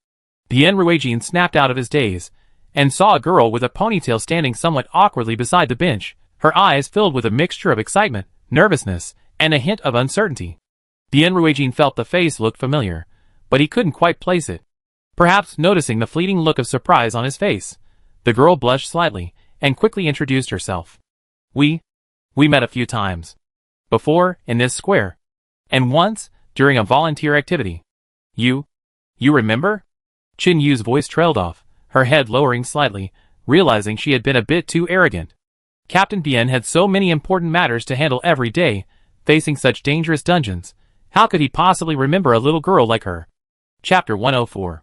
A: Bien Ruijin snapped out of his daze, and saw a girl with a ponytail standing somewhat awkwardly beside the bench, her eyes filled with a mixture of excitement, nervousness, and a hint of uncertainty. Bien Ruijin felt the face looked familiar, but he couldn't quite place it. Perhaps noticing the fleeting look of surprise on his face, the girl blushed slightly, and quickly introduced herself. We met a few times. Before, in this square. And once, during a volunteer activity. You remember? Qin Yu's voice trailed off, her head lowering slightly, realizing she had been a bit too arrogant. Captain Bien had so many important matters to handle every day, facing such dangerous dungeons. How could he possibly remember a little girl like her? Chapter 104.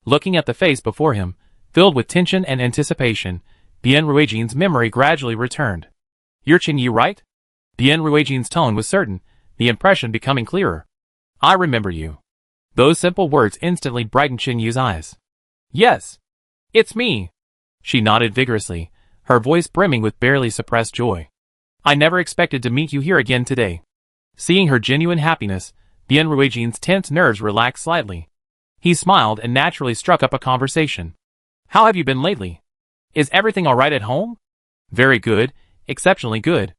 A: Looking at the face before him, filled with tension and anticipation, Bien Ruijin's memory gradually returned. You're Qin Yu, right? Bien Ruijin's tone was certain, the impression becoming clearer. I remember you. Those simple words instantly brightened Qin Yu's eyes. Yes. It's me. She nodded vigorously, her voice brimming with barely suppressed joy. I never expected to meet you here again today. Seeing her genuine happiness, Bien Ruijin's tense nerves relaxed slightly. He smiled and naturally struck up a conversation. How have you been lately? Is everything alright at home? Very good, exceptionally good.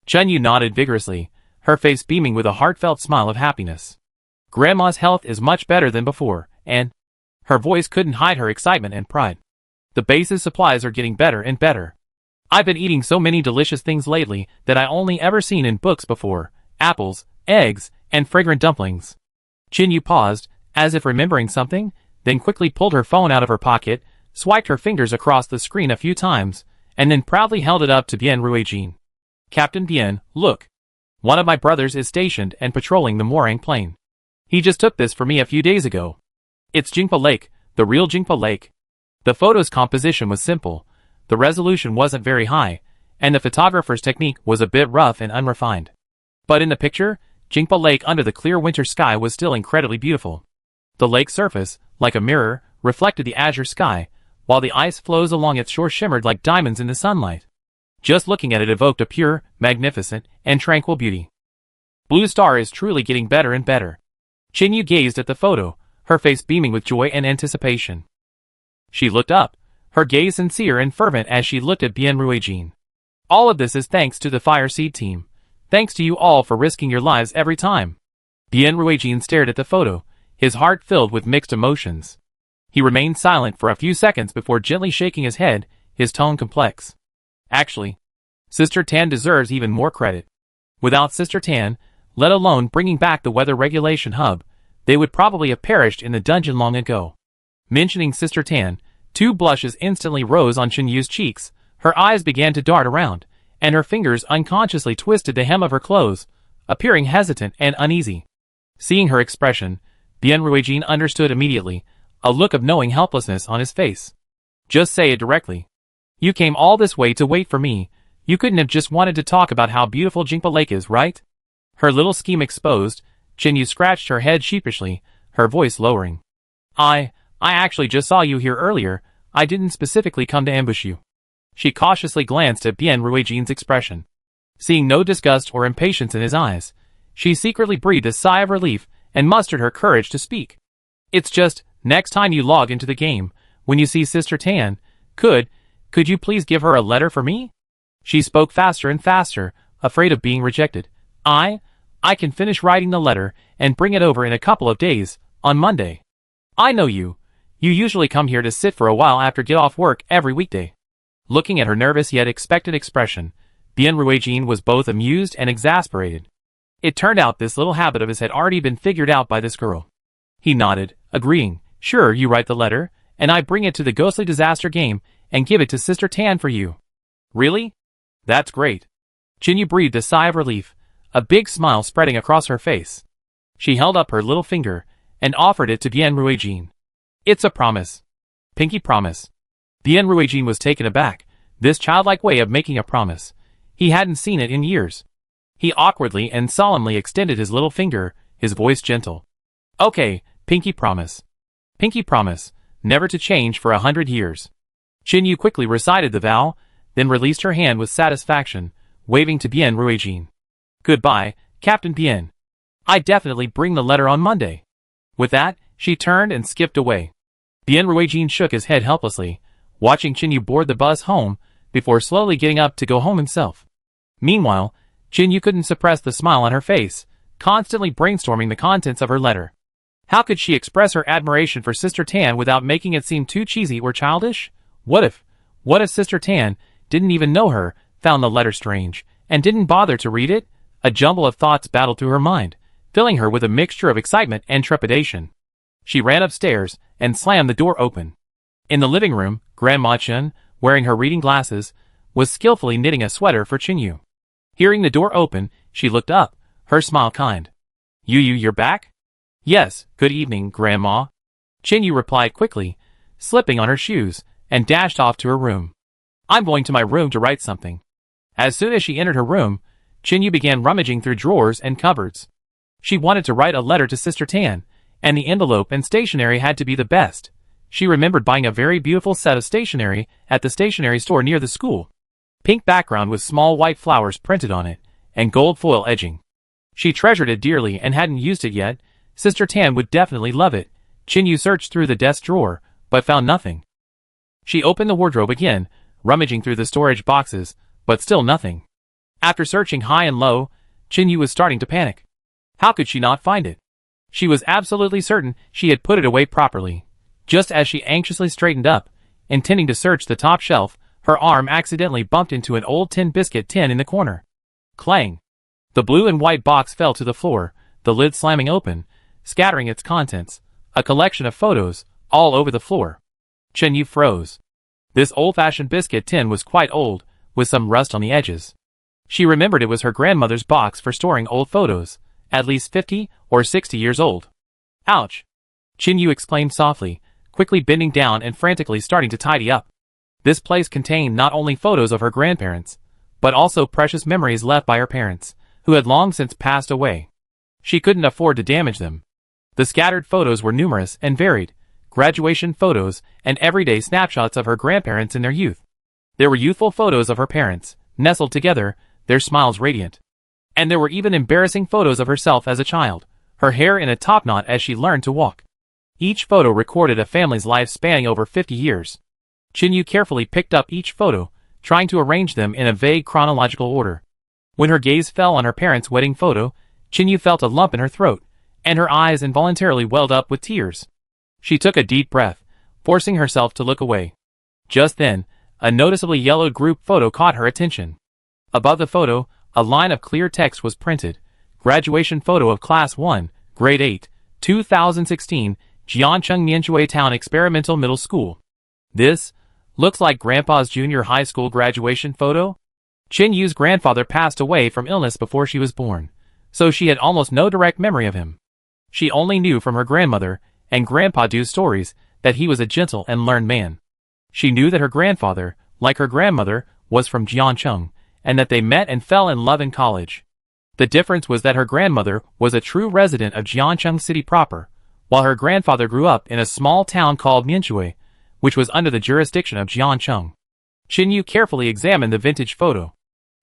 A: Chunyu nodded vigorously, her face beaming with a heartfelt smile of happiness. Grandma's health is much better than before, and her voice couldn't hide her excitement and pride. The base's supplies are getting better and better. I've been eating so many delicious things lately that I only ever seen in books before: apples, eggs, and fragrant dumplings. Chinyu paused, as if remembering something, then quickly pulled her phone out of her pocket, swiped her fingers across the screen a few times, and then proudly held it up to Bien Ruijin. Captain Bien, look. One of my brothers is stationed and patrolling the Moorang Plain. He just took this for me a few days ago. It's Jingpa Lake, the real Jingpa Lake. The photo's composition was simple, the resolution wasn't very high, and the photographer's technique was a bit rough and unrefined. But in the picture, Jingpa Lake under the clear winter sky was still incredibly beautiful. The lake's surface, like a mirror, reflected the azure sky, while the ice floes along its shore shimmered like diamonds in the sunlight. Just looking at it evoked a pure, magnificent, and tranquil beauty. Blue Star is truly getting better and better. Chinyu gazed at the photo, her face beaming with joy and anticipation. She looked up, her gaze sincere and fervent as she looked at Bien Ruijin. All of this is thanks to the Fire Seed team. Thanks to you all for risking your lives every time. Bien Ruijin stared at the photo, his heart filled with mixed emotions. He remained silent for a few seconds before gently shaking his head, his tone complex. Actually, Sister Tan deserves even more credit. Without Sister Tan, let alone bringing back the weather regulation hub, they would probably have perished in the dungeon long ago. Mentioning Sister Tan, two blushes instantly rose on Chinyu's cheeks, her eyes began to dart around, and her fingers unconsciously twisted the hem of her clothes, appearing hesitant and uneasy. Seeing her expression, Bien Ruijin understood immediately, a look of knowing helplessness on his face. Just say it directly. You came all this way to wait for me. You couldn't have just wanted to talk about how beautiful Jingpa Lake is, right? Her little scheme exposed, Chinyu scratched her head sheepishly, her voice lowering. I actually just saw you here earlier. I didn't specifically come to ambush you. She cautiously glanced at Bien Ruijin's expression. Seeing no disgust or impatience in his eyes, she secretly breathed a sigh of relief and mustered her courage to speak. It's just, next time you log into the game, when you see Sister Tan, could you please give her a letter for me? She spoke faster and faster, afraid of being rejected. I can finish writing the letter and bring it over in a couple of days, on Monday. I know you. You usually come here to sit for a while after get off work every weekday. Looking at her nervous yet expectant expression, Bien Ruijin was both amused and exasperated. It turned out this little habit of his had already been figured out by this girl. He nodded, agreeing. Sure, you write the letter, and I bring it to the ghostly disaster game and give it to Sister Tan for you. Really? That's great. Chinyu breathed a sigh of relief, a big smile spreading across her face. She held up her little finger and offered it to Bien Ruijin. It's a promise. Pinky promise. Bien Ruijin was taken aback, this childlike way of making a promise. He hadn't seen it in years. He awkwardly and solemnly extended his little finger, his voice gentle. Okay, pinky promise. Pinky promise, never to change for 100 years. Chinyu quickly recited the vow, then released her hand with satisfaction, waving to Bien Ruijin. Goodbye, Captain Bien. I definitely bring the letter on Monday. With that, she turned and skipped away. Bien Ruijin shook his head helplessly, watching Chinyu board the bus home, before slowly getting up to go home himself. Meanwhile, Chinyu couldn't suppress the smile on her face, constantly brainstorming the contents of her letter. How could she express her admiration for Sister Tan without making it seem too cheesy or childish? What if Sister Tan didn't even know her, found the letter strange, and didn't bother to read it? A jumble of thoughts battled through her mind, filling her with a mixture of excitement and trepidation. She ran upstairs and slammed the door open. In the living room, Grandma Chen, wearing her reading glasses, was skillfully knitting a sweater for Chinyu. Hearing the door open, she looked up, her smile kind. You're back? Yes, good evening, Grandma. Chinyu replied quickly, slipping on her shoes, and dashed off to her room. I'm going to my room to write something. As soon as she entered her room, Chinyu began rummaging through drawers and cupboards. She wanted to write a letter to Sister Tan, and the envelope and stationery had to be the best. She remembered buying a very beautiful set of stationery at the stationery store near the school. Pink background with small white flowers printed on it, and gold foil edging. She treasured it dearly and hadn't used it yet. Sister Tan would definitely love it. Chinyu searched through the desk drawer, but found nothing. She opened the wardrobe again, rummaging through the storage boxes, but still nothing. After searching high and low, Chin Yu was starting to panic. How could she not find it? She was absolutely certain she had put it away properly. Just as she anxiously straightened up, intending to search the top shelf, her arm accidentally bumped into an old tin biscuit tin in the corner. Clang! The blue and white box fell to the floor, the lid slamming open, scattering its contents, a collection of photos, all over the floor. Chin Yu froze. This old-fashioned biscuit tin was quite old, with some rust on the edges. She remembered it was her grandmother's box for storing old photos, at least 50 or 60 years old. Ouch! Chin Yu exclaimed softly, quickly bending down and frantically starting to tidy up. This place contained not only photos of her grandparents, but also precious memories left by her parents, who had long since passed away. She couldn't afford to damage them. The scattered photos were numerous and varied, graduation photos and everyday snapshots of her grandparents in their youth. There were youthful photos of her parents, nestled together, their smiles radiant. And there were even embarrassing photos of herself as a child, her hair in a topknot as she learned to walk. Each photo recorded a family's life spanning over 50 years. Chin Yu carefully picked up each photo, trying to arrange them in a vague chronological order. When her gaze fell on her parents' wedding photo, Chin Yu felt a lump in her throat, and her eyes involuntarily welled up with tears. She took a deep breath, forcing herself to look away. Just then, a noticeably yellowed group photo caught her attention. Above the photo, a line of clear text was printed. Graduation photo of Class 1, Grade 8, 2016, Jiancheng Nianshui Town Experimental Middle School. This looks like Grandpa's junior high school graduation photo? Chin Yu's grandfather passed away from illness before she was born, so she had almost no direct memory of him. She only knew from her grandmother and Grandpa Du's stories that he was a gentle and learned man. She knew that her grandfather, like her grandmother, was from Jiancheng, and that they met and fell in love in college. The difference was that her grandmother was a true resident of Jiancheng City proper, while her grandfather grew up in a small town called Nianshui, which was under the jurisdiction of Jiancheng. Chin Yu carefully examined the vintage photo.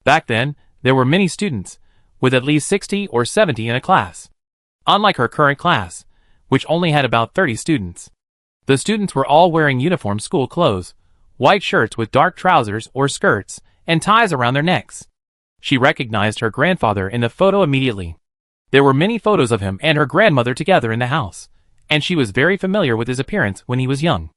A: Back then, there were many students, with at least 60 or 70 in a class. Unlike her current class, which only had about 30 students. The students were all wearing uniform school clothes, white shirts with dark trousers or skirts, and ties around their necks. She recognized her grandfather in the photo immediately. There were many photos of him and her grandmother together in the house, and she was very familiar with his appearance when he was young.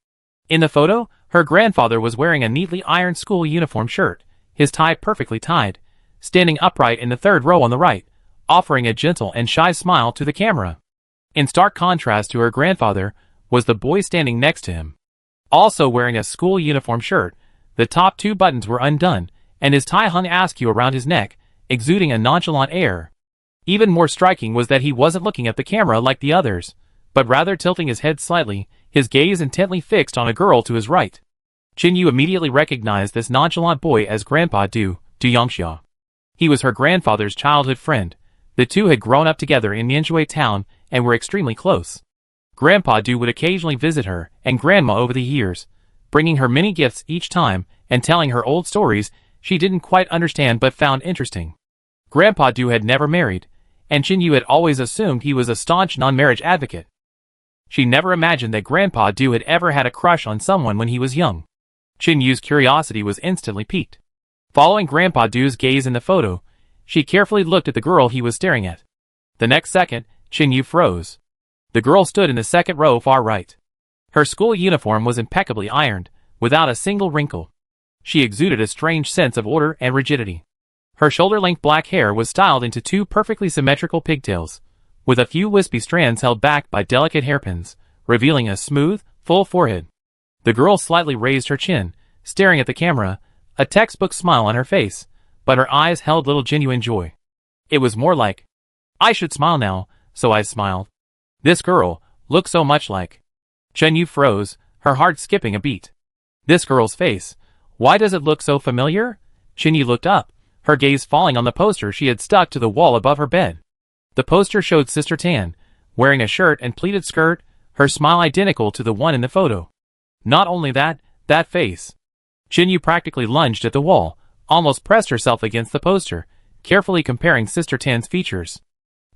A: In the photo, her grandfather was wearing a neatly ironed school uniform shirt, his tie perfectly tied, standing upright in the third row on the right, offering a gentle and shy smile to the camera. In stark contrast to her grandfather was the boy standing next to him. Also wearing a school uniform shirt, the top two buttons were undone, and his tie hung askew around his neck, exuding a nonchalant air. Even more striking was that he wasn't looking at the camera like the others, but rather tilting his head slightly, his gaze intently fixed on a girl to his right. Chin Yu immediately recognized this nonchalant boy as Grandpa Du Yongxia. He was her grandfather's childhood friend. The two had grown up together in Nianshui town and were extremely close. Grandpa Du would occasionally visit her and Grandma over the years, bringing her many gifts each time and telling her old stories she didn't quite understand but found interesting. Grandpa Du had never married, and Chin Yu had always assumed he was a staunch non-marriage advocate. She never imagined that Grandpa Du had ever had a crush on someone when he was young. Chin Yu's curiosity was instantly piqued. Following Grandpa Du's gaze in the photo, she carefully looked at the girl he was staring at. The next second, Chin Yu froze. The girl stood in the second row far right. Her school uniform was impeccably ironed, without a single wrinkle. She exuded a strange sense of order and rigidity. Her shoulder-length black hair was styled into two perfectly symmetrical pigtails, with a few wispy strands held back by delicate hairpins, revealing a smooth, full forehead. The girl slightly raised her chin, staring at the camera, a textbook smile on her face, but her eyes held little genuine joy. It was more like, "I should smile now," so I smiled. This girl looked so much like. Chin Yu froze, her heart skipping a beat. This girl's face, why does it look so familiar? Chin Yu looked up, her gaze falling on the poster she had stuck to the wall above her bed. The poster showed Sister Tan, wearing a shirt and pleated skirt, her smile identical to the one in the photo. Not only that face. Chin Yu practically lunged at the wall, almost pressed herself against the poster, carefully comparing Sister Tan's features.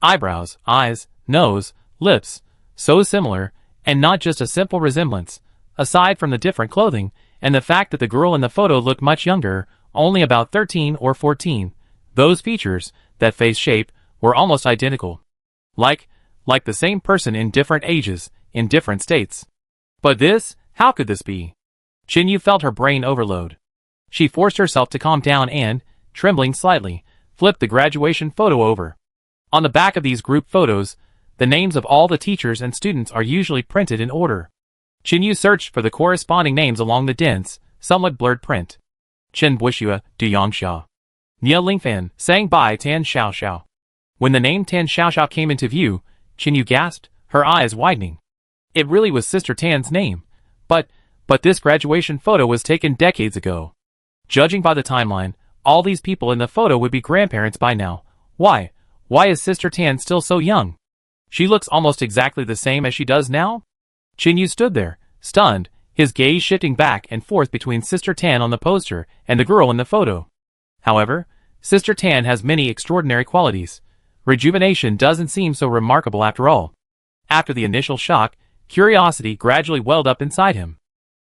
A: Eyebrows, eyes, nose, lips, so similar, and not just a simple resemblance, aside from the different clothing And the fact that the girl in the photo looked much younger, only about 13 or 14, those features, that face shape, were almost identical. Like the same person in different ages, in different states. But how could this be? Chinyu felt her brain overload. She forced herself to calm down and, trembling slightly, flipped the graduation photo over. On the back of these group photos, the names of all the teachers and students are usually printed in order. Chinyu searched for the corresponding names along the dense, somewhat blurred print. Chen Buixue, Du Yongxia. Nia Lingfan, sang by Tan Xiaoxiao. When the name Tan Xiaoxiao came into view, Chinyu gasped, her eyes widening. It really was Sister Tan's name. But this graduation photo was taken decades ago. Judging by the timeline, all these people in the photo would be grandparents by now. Why is Sister Tan still so young? She looks almost exactly the same as she does now? Chinyu stood there, stunned, his gaze shifting back and forth between Sister Tan on the poster and the girl in the photo. However, Sister Tan has many extraordinary qualities. Rejuvenation doesn't seem so remarkable after all. After the initial shock, curiosity gradually welled up inside him.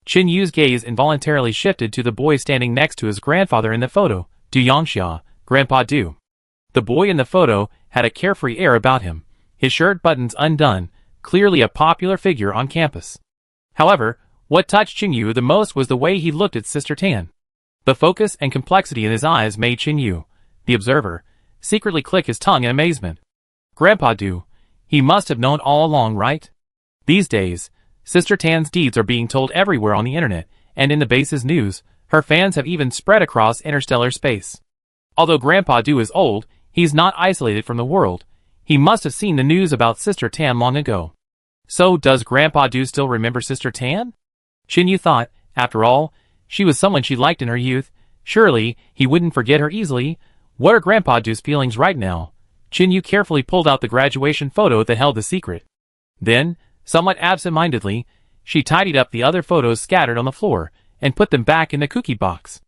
A: Chinyu's gaze involuntarily shifted to the boy standing next to his grandfather in the photo, Du Yongxia, Grandpa Du. The boy in the photo had a carefree air about him, his shirt buttons undone, clearly a popular figure on campus. However, what touched Chinyu the most was the way he looked at Sister Tan. The focus and complexity in his eyes made Chinyu, the observer, secretly click his tongue in amazement. Grandpa Du, he must have known all along, right? These days, Sister Tan's deeds are being told everywhere on the internet, and in the base's news, her fans have even spread across interstellar space. Although Grandpa Du is old, he's not isolated from the world. He must have seen the news about Sister Tan long ago. So does Grandpa Du still remember Sister Tan? Chinyu thought, after all, she was someone she liked in her youth. Surely, he wouldn't forget her easily. What are Grandpa Du's feelings right now? Chinyu carefully pulled out the graduation photo that held the secret. Then, somewhat absent-mindedly, she tidied up the other photos scattered on the floor and put them back in the cookie box.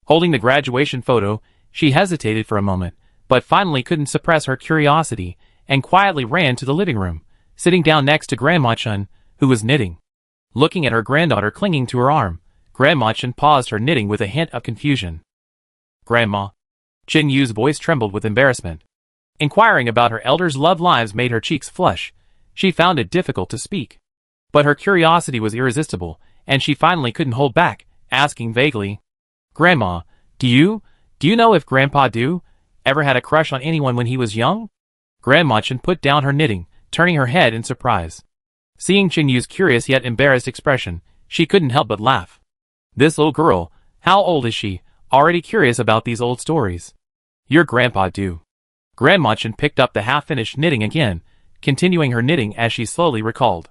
A: Holding the graduation photo, she hesitated for a moment, but finally couldn't suppress her curiosity and quietly ran to the living room, sitting down next to Grandma Chen, who was knitting. Looking at her granddaughter clinging to her arm, Grandma Chen paused her knitting with a hint of confusion. Grandma. Chinyu's voice trembled with embarrassment. Inquiring about her elders' love lives made her cheeks flush. She found it difficult to speak. But her curiosity was irresistible, and she finally couldn't hold back, asking vaguely, Grandma, do you know if Grandpa Du ever had a crush on anyone when he was young? Grandma Chen put down her knitting, turning her head in surprise. Seeing Chinyu's curious yet embarrassed expression, she couldn't help but laugh. This little girl, how old is she, already curious about these old stories? Your Grandpa Du. Grandma Chen picked up the half-finished knitting again, continuing her knitting as she slowly recalled.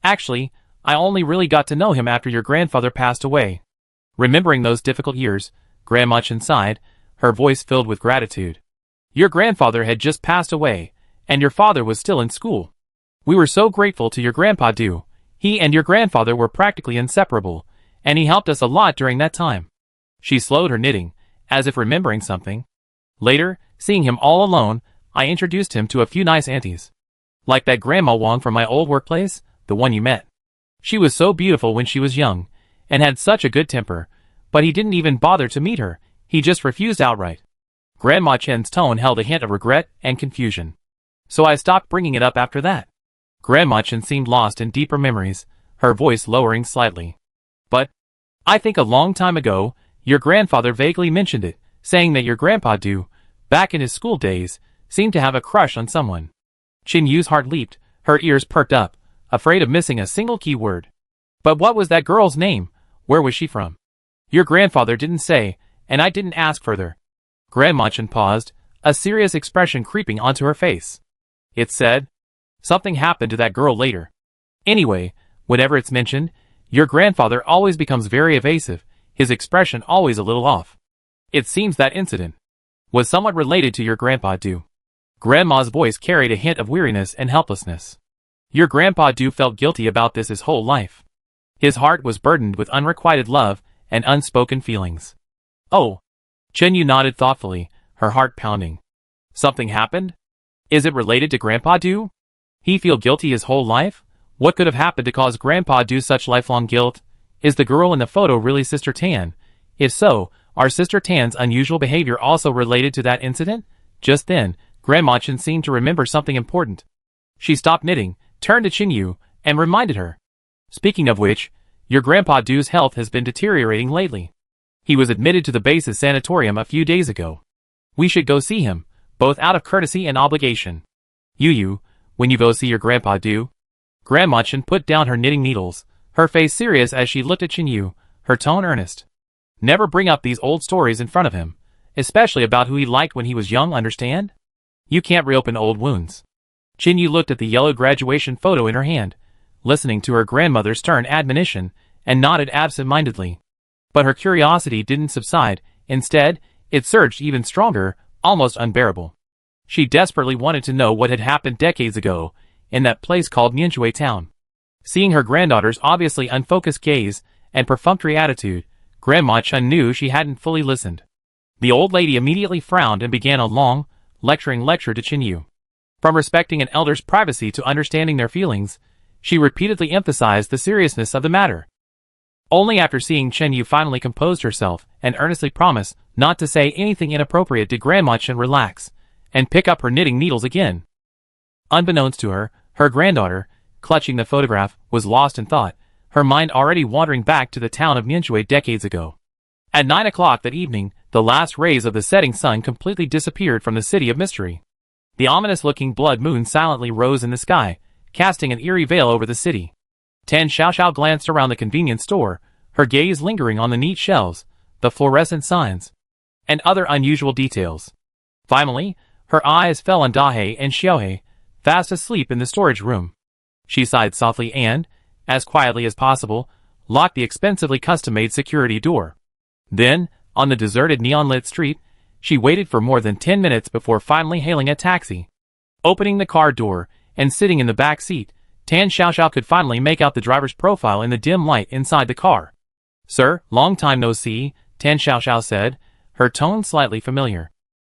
A: Actually, I only really got to know him after your grandfather passed away. Remembering those difficult years, Grandma Chen sighed, her voice filled with gratitude. Your grandfather had just passed away, and your father was still in school. We were so grateful to your Grandpa Du. He and your grandfather were practically inseparable, and he helped us a lot during that time. She slowed her knitting, as if remembering something. Later, seeing him all alone, I introduced him to a few nice aunties. Like that Grandma Wang from my old workplace, the one you met. She was so beautiful when she was young, and had such a good temper, but he didn't even bother to meet her, he just refused outright. Grandma Chen's tone held a hint of regret and confusion. So I stopped bringing it up after that. Grandma Chen seemed lost in deeper memories, her voice lowering slightly. But, I think a long time ago, your grandfather vaguely mentioned it, saying that your Grandpa Du, back in his school days, seemed to have a crush on someone. Chinyu's heart leaped, her ears perked up, afraid of missing a single key word. But what was that girl's name? Where was she from? Your grandfather didn't say, and I didn't ask further. Grandma Chen paused, a serious expression creeping onto her face. It said, something happened to that girl later. Anyway, whenever it's mentioned, your grandfather always becomes very evasive, his expression always a little off. It seems that incident was somewhat related to your Grandpa Du. Grandma's voice carried a hint of weariness and helplessness. Your Grandpa Du felt guilty about this his whole life. His heart was burdened with unrequited love and unspoken feelings. Oh. Chenyu nodded thoughtfully, her heart pounding. Something happened? Is it related to Grandpa Du? He feel guilty his whole life? What could have happened to cause Grandpa Du such lifelong guilt? Is the girl in the photo really Sister Tan? If so, are Sister Tan's unusual behavior also related to that incident? Just then, Grandma Chen seemed to remember something important. She stopped knitting, turned to Chinyu, and reminded her. Speaking of which, your Grandpa Du's health has been deteriorating lately. He was admitted to the base's sanatorium a few days ago. We should go see him, both out of courtesy and obligation. Yu, when you go see your Grandpa Du? Grandma Chen put down her knitting needles, her face serious as she looked at Chinyu, her tone earnest. Never bring up these old stories in front of him, especially about who he liked when he was young, understand? You can't reopen old wounds. Chinyu looked at the yellow graduation photo in her hand, listening to her grandmother's stern admonition, and nodded absent-mindedly. But her curiosity didn't subside. Instead, it surged even stronger, almost unbearable. She desperately wanted to know what had happened decades ago, in that place called Nianshui Town. Seeing her granddaughter's obviously unfocused gaze and perfunctory attitude, Grandma Chen knew she hadn't fully listened. The old lady immediately frowned and began a long, lecturing lecture to Chinyu. From respecting an elder's privacy to understanding their feelings, she repeatedly emphasized the seriousness of the matter. Only after seeing Chinyu finally composed herself and earnestly promise not to say anything inappropriate did Grandma Chen relax and pick up her knitting needles again. Unbeknownst to her, her granddaughter, clutching the photograph, was lost in thought, her mind already wandering back to the town of Nianshui decades ago. At 9 o'clock that evening, the last rays of the setting sun completely disappeared from the city of mystery. The ominous-looking blood moon silently rose in the sky, casting an eerie veil over the city. Tan Xiaoxiao glanced around the convenience store, her gaze lingering on the neat shelves, the fluorescent signs, and other unusual details. Finally, her eyes fell on Dahei and Xiaohei, fast asleep in the storage room. She sighed softly and, as quietly as possible, locked the expensively custom-made security door. Then, on the deserted neon-lit street, she waited for more than 10 minutes before finally hailing a taxi. Opening the car door and sitting in the back seat, Tan Xiaoxiao could finally make out the driver's profile in the dim light inside the car. "Sir, long time no see," Tan Xiaoxiao said, her tone slightly familiar.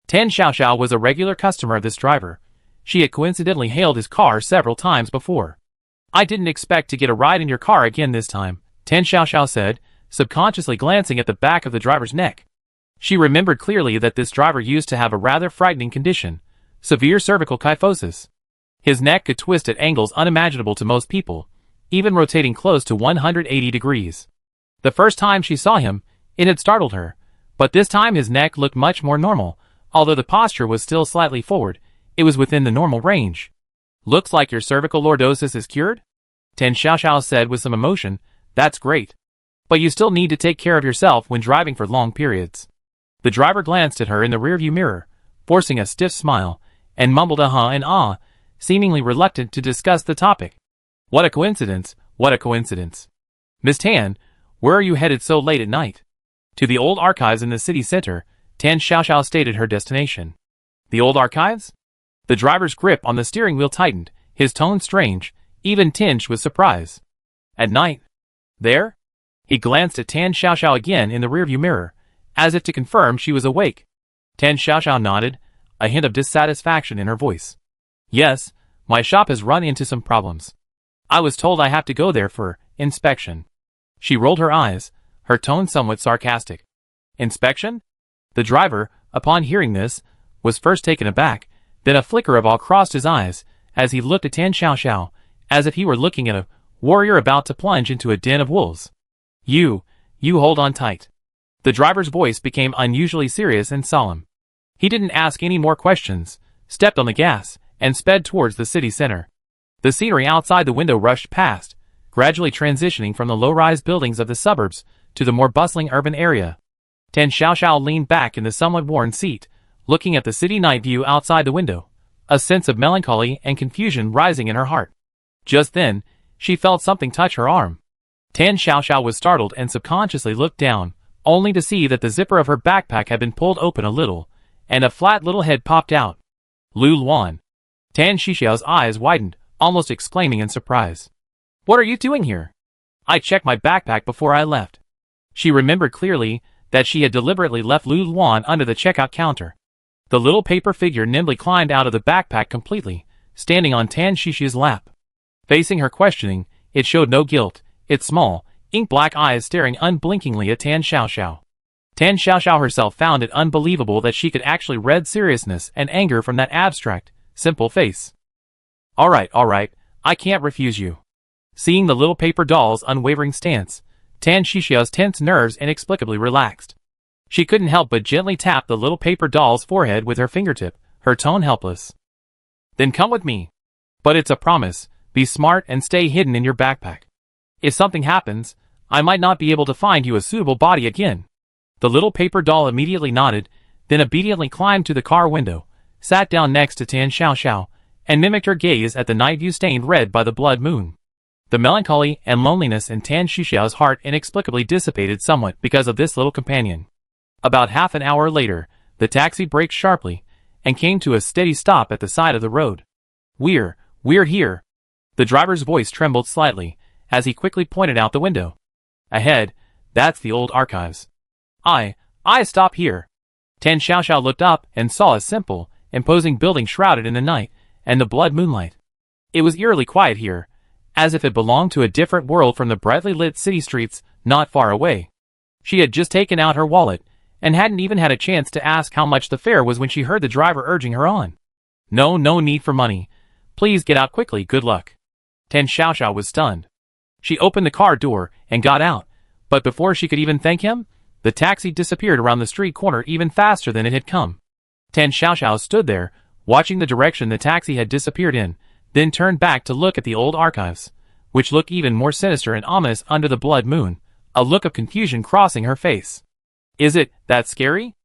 A: Tan Xiaoxiao was a regular customer of this driver. She had coincidentally hailed his car several times before. "I didn't expect to get a ride in your car again this time," Tan Xiaoxiao said, subconsciously glancing at the back of the driver's neck. She remembered clearly that this driver used to have a rather frightening condition, severe cervical kyphosis. His neck could twist at angles unimaginable to most people, even rotating close to 180 degrees. The first time she saw him, it had startled her, but this time his neck looked much more normal. Although the posture was still slightly forward, it was within the normal range. "Looks like your cervical lordosis is cured?" Tan Xiaoxiao said with some emotion. "That's great. But you still need to take care of yourself when driving for long periods." The driver glanced at her in the rearview mirror, forcing a stiff smile, and mumbled a huh and ah, seemingly reluctant to discuss the topic. "What a coincidence, what a coincidence. Miss Tan, where are you headed so late at night?" To the old archives in the city center, Tan Xiaoxiao stated her destination. "The old archives?" The driver's grip on the steering wheel tightened, his tone strange, even tinged with surprise. "At night? There?" He glanced at Tan Xiaoxiao again in the rearview mirror, as if to confirm she was awake. Tan Xiaoxiao nodded, a hint of dissatisfaction in her voice. "Yes, my shop has run into some problems. I was told I have to go there for inspection." She rolled her eyes, her tone somewhat sarcastic. "Inspection?" The driver, upon hearing this, was first taken aback, then a flicker of awe crossed his eyes, as he looked at Tan Xiaoxiao, as if he were looking at a warrior about to plunge into a den of wolves. You hold on tight." The driver's voice became unusually serious and solemn. He didn't ask any more questions, stepped on the gas, and sped towards the city center. The scenery outside the window rushed past, gradually transitioning from the low-rise buildings of the suburbs to the more bustling urban area. Tan Xiaoxiao leaned back in the somewhat worn seat, looking at the city night view outside the window, a sense of melancholy and confusion rising in her heart. Just then, she felt something touch her arm. Tan Xiaoxiao was startled and subconsciously looked down, only to see that the zipper of her backpack had been pulled open a little, and a flat little head popped out. Lu Luan. Tan Xiaoxiao's eyes widened, almost exclaiming in surprise. "What are you doing here?" "I checked my backpack before I left." She remembered clearly that she had deliberately left Lu Luan under the checkout counter. The little paper figure nimbly climbed out of the backpack completely, standing on Tan Xiaoxiao's lap. Facing her questioning, it showed no guilt, its small, ink-black eyes staring unblinkingly at Tan Xiaoxiao. Tan Xiaoxiao herself found it unbelievable that she could actually read seriousness and anger from that abstract, simple face. All right, I can't refuse you. Seeing the little paper doll's unwavering stance, Tan Xiaoxiao's tense nerves inexplicably relaxed. She couldn't help but gently tap the little paper doll's forehead with her fingertip, her tone helpless. Then come with me. But it's a promise, be smart and stay hidden in your backpack. If something happens, I might not be able to find you a suitable body again. The little paper doll immediately nodded, then obediently climbed to the car window, sat down next to Tan Xiaoxiao, and mimicked her gaze at the night view stained red by the blood moon. The melancholy and loneliness in Tan Xiaoxiao's heart inexplicably dissipated somewhat because of this little companion. About half an hour later, the taxi braked sharply, and came to a steady stop at the side of the road. We're here. The driver's voice trembled slightly, as he quickly pointed out the window. Ahead, that's the old archives. I stop here. Tan Xiaoxiao looked up and saw a simple, imposing building shrouded in the night and the blood moonlight. It was eerily quiet here, as if it belonged to a different world from the brightly lit city streets not far away. She had just taken out her wallet, and hadn't even had a chance to ask how much the fare was when she heard the driver urging her on. No need for money. Please get out quickly, good luck. Tan Xiaoxiao was stunned. She opened the car door and got out, but before she could even thank him, the taxi disappeared around the street corner even faster than it had come. Tan Xiaoxiao stood there, watching the direction the taxi had disappeared in, then turned back to look at the old archives, which looked even more sinister and ominous under the blood moon, a look of confusion crossing her face. Is it that scary?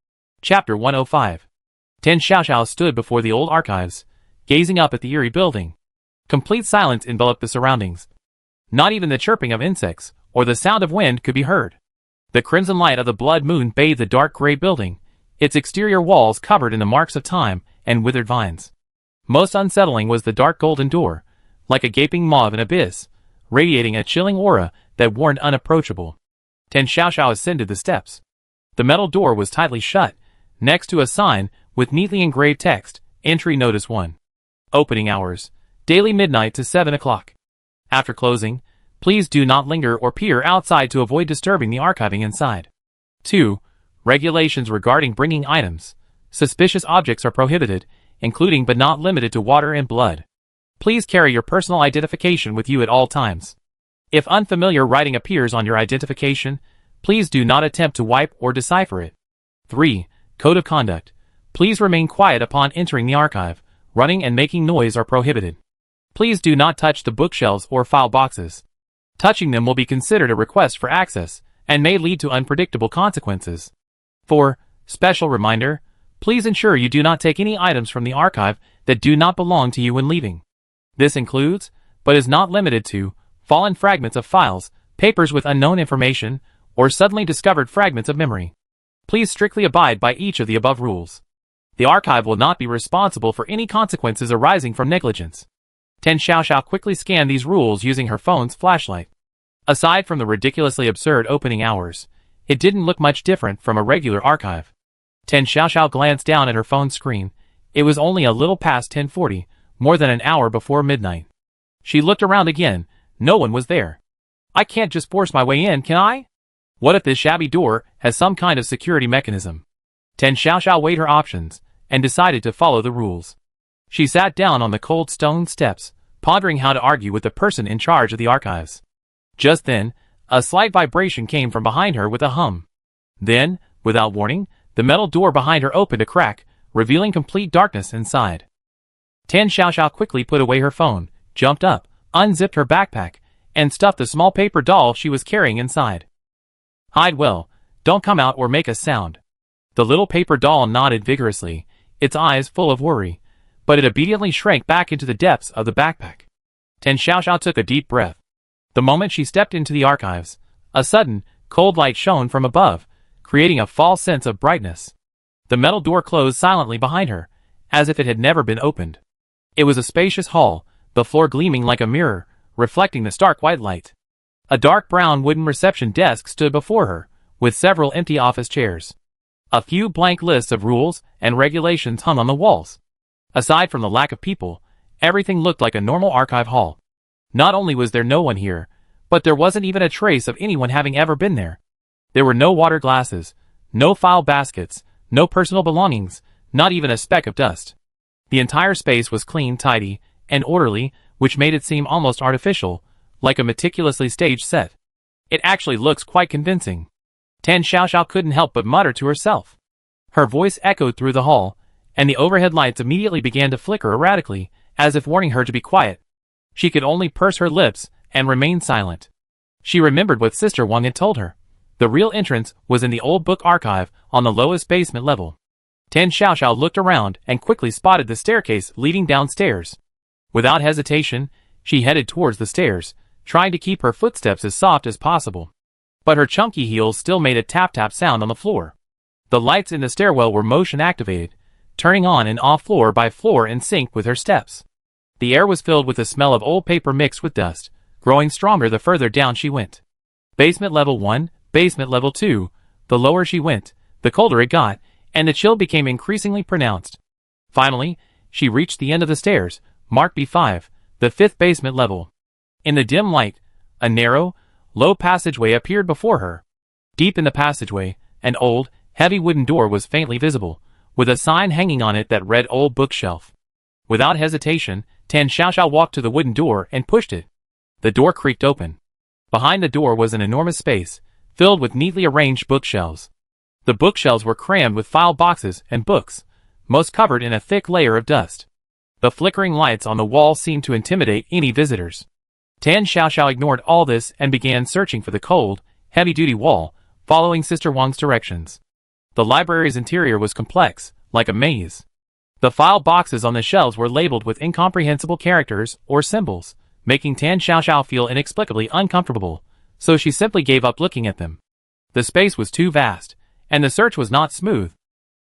A: Chapter 105. Tan Xiaoxiao stood before the old archives, gazing up at the eerie building. Complete silence enveloped the surroundings. Not even the chirping of insects, or the sound of wind could be heard. The crimson light of the blood moon bathed the dark gray building, its exterior walls covered in the marks of time and withered vines. Most unsettling was the dark golden door, like a gaping maw of an abyss, radiating a chilling aura that warned unapproachable. Tan Xiaoxiao ascended the steps. The metal door was tightly shut, next to a sign with neatly engraved text, Entry Notice 1. Opening hours, daily midnight to 7 o'clock. After closing, please do not linger or peer outside to avoid disturbing the archiving inside. 2. Regulations regarding bringing items. Suspicious objects are prohibited, including but not limited to water and blood. Please carry your personal identification with you at all times. If unfamiliar writing appears on your identification, please do not attempt to wipe or decipher it. 3. Code of conduct. Please remain quiet upon entering the archive. Running and making noise are prohibited. Please do not touch the bookshelves or file boxes. Touching them will be considered a request for access, and may lead to unpredictable consequences. 4. Special reminder. Please ensure you do not take any items from the archive that do not belong to you when leaving. This includes, but is not limited to, fallen fragments of files, papers with unknown information, or suddenly discovered fragments of memory. Please strictly abide by each of the above rules. The archive will not be responsible for any consequences arising from negligence. Tan Xiaoxiao quickly scanned these rules using her phone's flashlight. Aside from the ridiculously absurd opening hours, it didn't look much different from a regular archive. Tan Xiaoxiao glanced down at her phone screen. It was only a little past 10:40, more than an hour before midnight. She looked around again. No one was there. I can't just force my way in, can I? What if this shabby door has some kind of security mechanism? Tan Xiaoxiao weighed her options, and decided to follow the rules. She sat down on the cold stone steps, pondering how to argue with the person in charge of the archives. Just then, a slight vibration came from behind her with a hum. Then, without warning, the metal door behind her opened a crack, revealing complete darkness inside. Tan Xiaoxiao quickly put away her phone, jumped up, unzipped her backpack, and stuffed the small paper doll she was carrying inside. Hide well, don't come out or make a sound. The little paper doll nodded vigorously, its eyes full of worry, but it obediently shrank back into the depths of the backpack. Tan Xiaoxiao took a deep breath. The moment she stepped into the archives, a sudden, cold light shone from above, creating a false sense of brightness. The metal door closed silently behind her, as if it had never been opened. It was a spacious hall, the floor gleaming like a mirror, reflecting the stark white light. A dark brown wooden reception desk stood before her, with several empty office chairs. A few blank lists of rules and regulations hung on the walls. Aside from the lack of people, everything looked like a normal archive hall. Not only was there no one here, But there wasn't even a trace of anyone having ever been there. There were no water glasses, no file baskets, no personal belongings, not even a speck of dust. The entire space was clean, tidy, and orderly, which made it seem almost artificial, like a meticulously staged set. It actually looks quite convincing. Tan Xiaoxiao couldn't help but mutter to herself. Her voice echoed through the hall, and the overhead lights immediately began to flicker erratically, as if warning her to be quiet. She could only purse her lips and remain silent. She remembered what Sister Wang had told her. The real entrance was in the old book archive on the lowest basement level. Tan Xiaoxiao looked around and quickly spotted the staircase leading downstairs. Without hesitation, she headed towards the stairs, trying to keep her footsteps as soft as possible. But her chunky heels still made a tap-tap sound on the floor. The lights in the stairwell were motion-activated, turning on and off floor by floor in sync with her steps. The air was filled with the smell of old paper mixed with dust, growing stronger the further down she went. Basement level 1, basement level 2, the lower she went, the colder it got, and the chill became increasingly pronounced. Finally, she reached the end of the stairs, marked B5, the 5th basement level. In the dim light, a narrow, low passageway appeared before her. Deep in the passageway, an old, heavy wooden door was faintly visible, with a sign hanging on it that read Old Bookshelf. Without hesitation, Tan Xiaoxiao walked to the wooden door and pushed it. The door creaked open. Behind the door was an enormous space, filled with neatly arranged bookshelves. The bookshelves were crammed with file boxes and books, most covered in a thick layer of dust. The flickering lights on the wall seemed to intimidate any visitors. Tan Xiaoxiao ignored all this and began searching for the cold, heavy-duty wall, following Sister Wang's directions. The library's interior was complex, like a maze. The file boxes on the shelves were labeled with incomprehensible characters or symbols, making Tan Xiaoxiao feel inexplicably uncomfortable, so she simply gave up looking at them. The space was too vast, and the search was not smooth.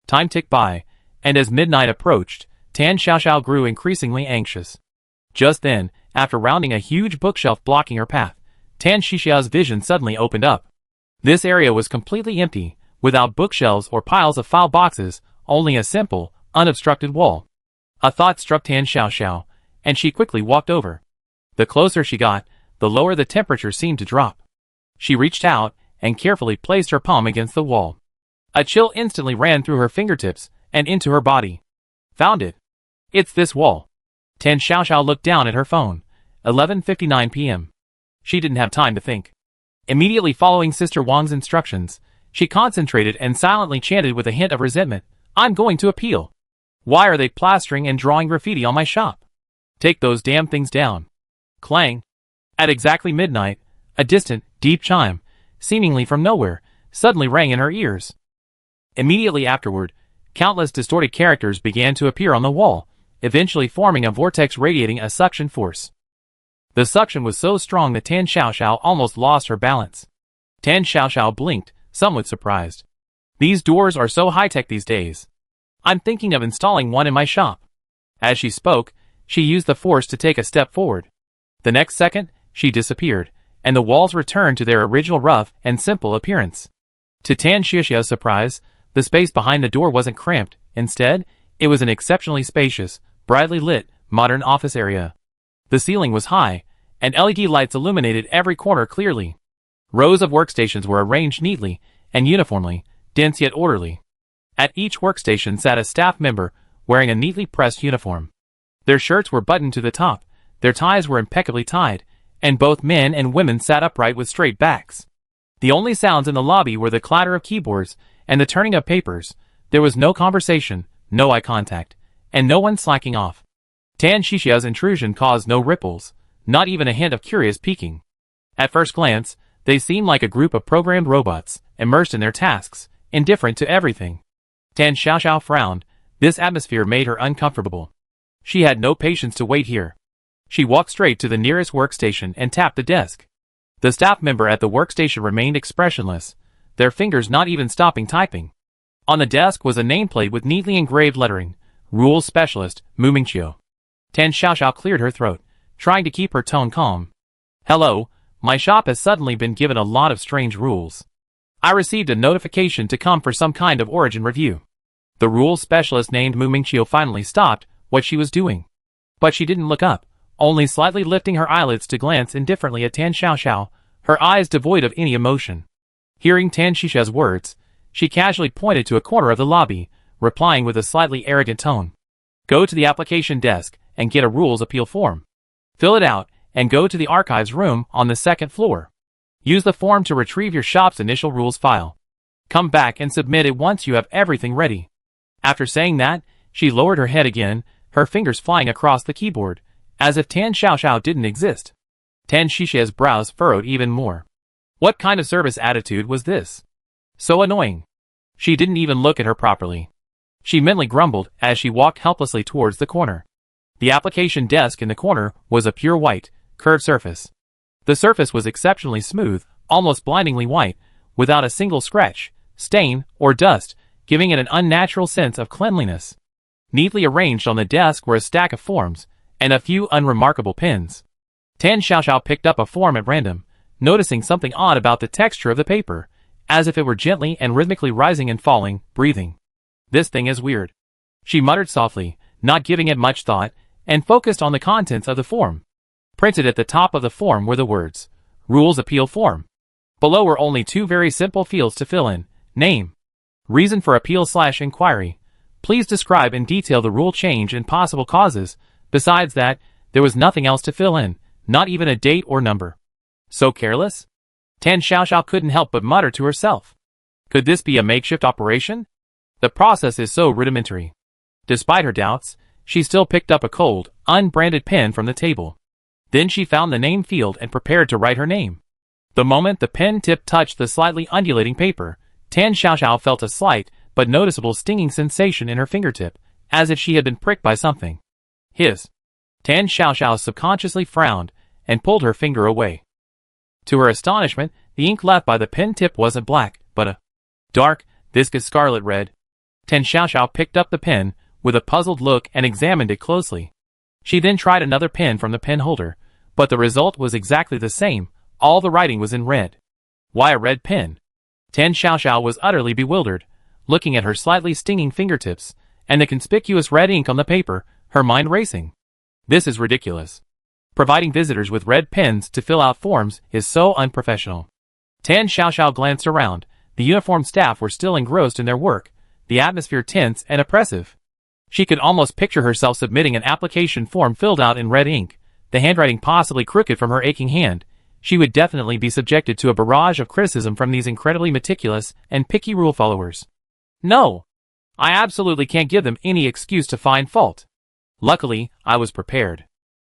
A: Time ticked by, and as midnight approached, Tan Xiaoxiao grew increasingly anxious. Just then, after rounding a huge bookshelf blocking her path, Tan Xiaoxiao's vision suddenly opened up. This area was completely empty, without bookshelves or piles of file boxes, only a simple, unobstructed wall. A thought struck Tan Xiaoxiao, and she quickly walked over. The closer she got, the lower the temperature seemed to drop. She reached out and carefully placed her palm against the wall. A chill instantly ran through her fingertips and into her body. Found it. It's this wall. Tan Xiaoxiao looked down at her phone. 11:59 p.m. She didn't have time to think. Immediately following Sister Wang's instructions, she concentrated and silently chanted with a hint of resentment, "I'm going to appeal. Why are they plastering and drawing graffiti on my shop? Take those damn things down." Clang. At exactly midnight, a distant, deep chime, seemingly from nowhere, suddenly rang in her ears. Immediately afterward, countless distorted characters began to appear on the wall, eventually forming a vortex radiating a suction force. The suction was so strong that Tan Xiaoxiao almost lost her balance. Tan Xiaoxiao blinked, somewhat surprised. These doors are so high-tech these days. I'm thinking of installing one in my shop. As she spoke, she used the force to take a step forward. The next second, she disappeared, and the walls returned to their original rough and simple appearance. To Tan Xiaoxiao's surprise, the space behind the door wasn't cramped. Instead, it was an exceptionally spacious, brightly lit, modern office area. The ceiling was high, and LED lights illuminated every corner clearly. Rows of workstations were arranged neatly and uniformly, dense yet orderly. At each workstation sat a staff member wearing a neatly pressed uniform. Their shirts were buttoned to the top, their ties were impeccably tied, and both men and women sat upright with straight backs. The only sounds in the lobby were the clatter of keyboards and the turning of papers. There was no conversation, no eye contact, and no one slacking off. Tan Xiaoxiao's intrusion caused no ripples, not even a hint of curious peeking. At first glance, they seemed like a group of programmed robots, immersed in their tasks, indifferent to everything. Tan Xiaoxiao frowned. This atmosphere made her uncomfortable. She had no patience to wait here. She walked straight to the nearest workstation and tapped the desk. The staff member at the workstation remained expressionless, their fingers not even stopping typing. On the desk was a nameplate with neatly engraved lettering, Rules Specialist, Mu Mingqiu. Tan Xiaoxiao cleared her throat, trying to keep her tone calm. Hello, my shop has suddenly been given a lot of strange rules. I received a notification to come for some kind of origin review. The rules specialist named Mu Mingqiu finally stopped what she was doing. But she didn't look up, only slightly lifting her eyelids to glance indifferently at Tan Xiaoxiao, her eyes devoid of any emotion. Hearing Tan Shisha's words, she casually pointed to a corner of the lobby, replying with a slightly arrogant tone. Go to the application desk and get a rules appeal form. Fill it out and go to the archives room on the second floor. Use the form to retrieve your shop's initial rules file. Come back and submit it once you have everything ready. After saying that, she lowered her head again, her fingers flying across the keyboard, as if Tan Xiaoxiao didn't exist. Tan Shisha's brows furrowed even more. What kind of service attitude was this? So annoying. She didn't even look at her properly. She mentally grumbled as she walked helplessly towards the corner. The application desk in the corner was a pure white, curved surface. The surface was exceptionally smooth, almost blindingly white, without a single scratch, stain, or dust, giving it an unnatural sense of cleanliness. Neatly arranged on the desk were a stack of forms, and a few unremarkable pens. Tan Xiaoxiao picked up a form at random, noticing something odd about the texture of the paper, as if it were gently and rhythmically rising and falling, breathing. This thing is weird. She muttered softly, not giving it much thought, and focused on the contents of the form. Printed at the top of the form were the words, Rules Appeal Form. Below were only two very simple fields to fill in, name, reason for appeal/inquiry. Please describe in detail the rule change and possible causes. Besides that, there was nothing else to fill in, not even a date or number. So careless? Tan Xiaoxiao couldn't help but mutter to herself. Could this be a makeshift operation? The process is so rudimentary. Despite her doubts, she still picked up a cold, unbranded pen from the table. Then she found the name field and prepared to write her name. The moment the pen tip touched the slightly undulating paper, Tan Xiaoxiao felt a slight but noticeable stinging sensation in her fingertip, as if she had been pricked by something. Hiss. Tan Xiaoxiao subconsciously frowned and pulled her finger away. To her astonishment, the ink left by the pen tip wasn't black, but a dark, viscous scarlet red. Tan Xiaoxiao picked up the pen with a puzzled look and examined it closely. She then tried another pen from the pen holder, but the result was exactly the same. All the writing was in red. Why a red pen? Tan Xiaoxiao was utterly bewildered, looking at her slightly stinging fingertips, and the conspicuous red ink on the paper, her mind racing. This is ridiculous. Providing visitors with red pens to fill out forms is so unprofessional. Tan Xiaoxiao glanced around. The uniformed staff were still engrossed in their work, the atmosphere tense and oppressive. She could almost picture herself submitting an application form filled out in red ink, the handwriting possibly crooked from her aching hand. She would definitely be subjected to a barrage of criticism from these incredibly meticulous and picky rule followers. No! I absolutely can't give them any excuse to find fault. Luckily, I was prepared.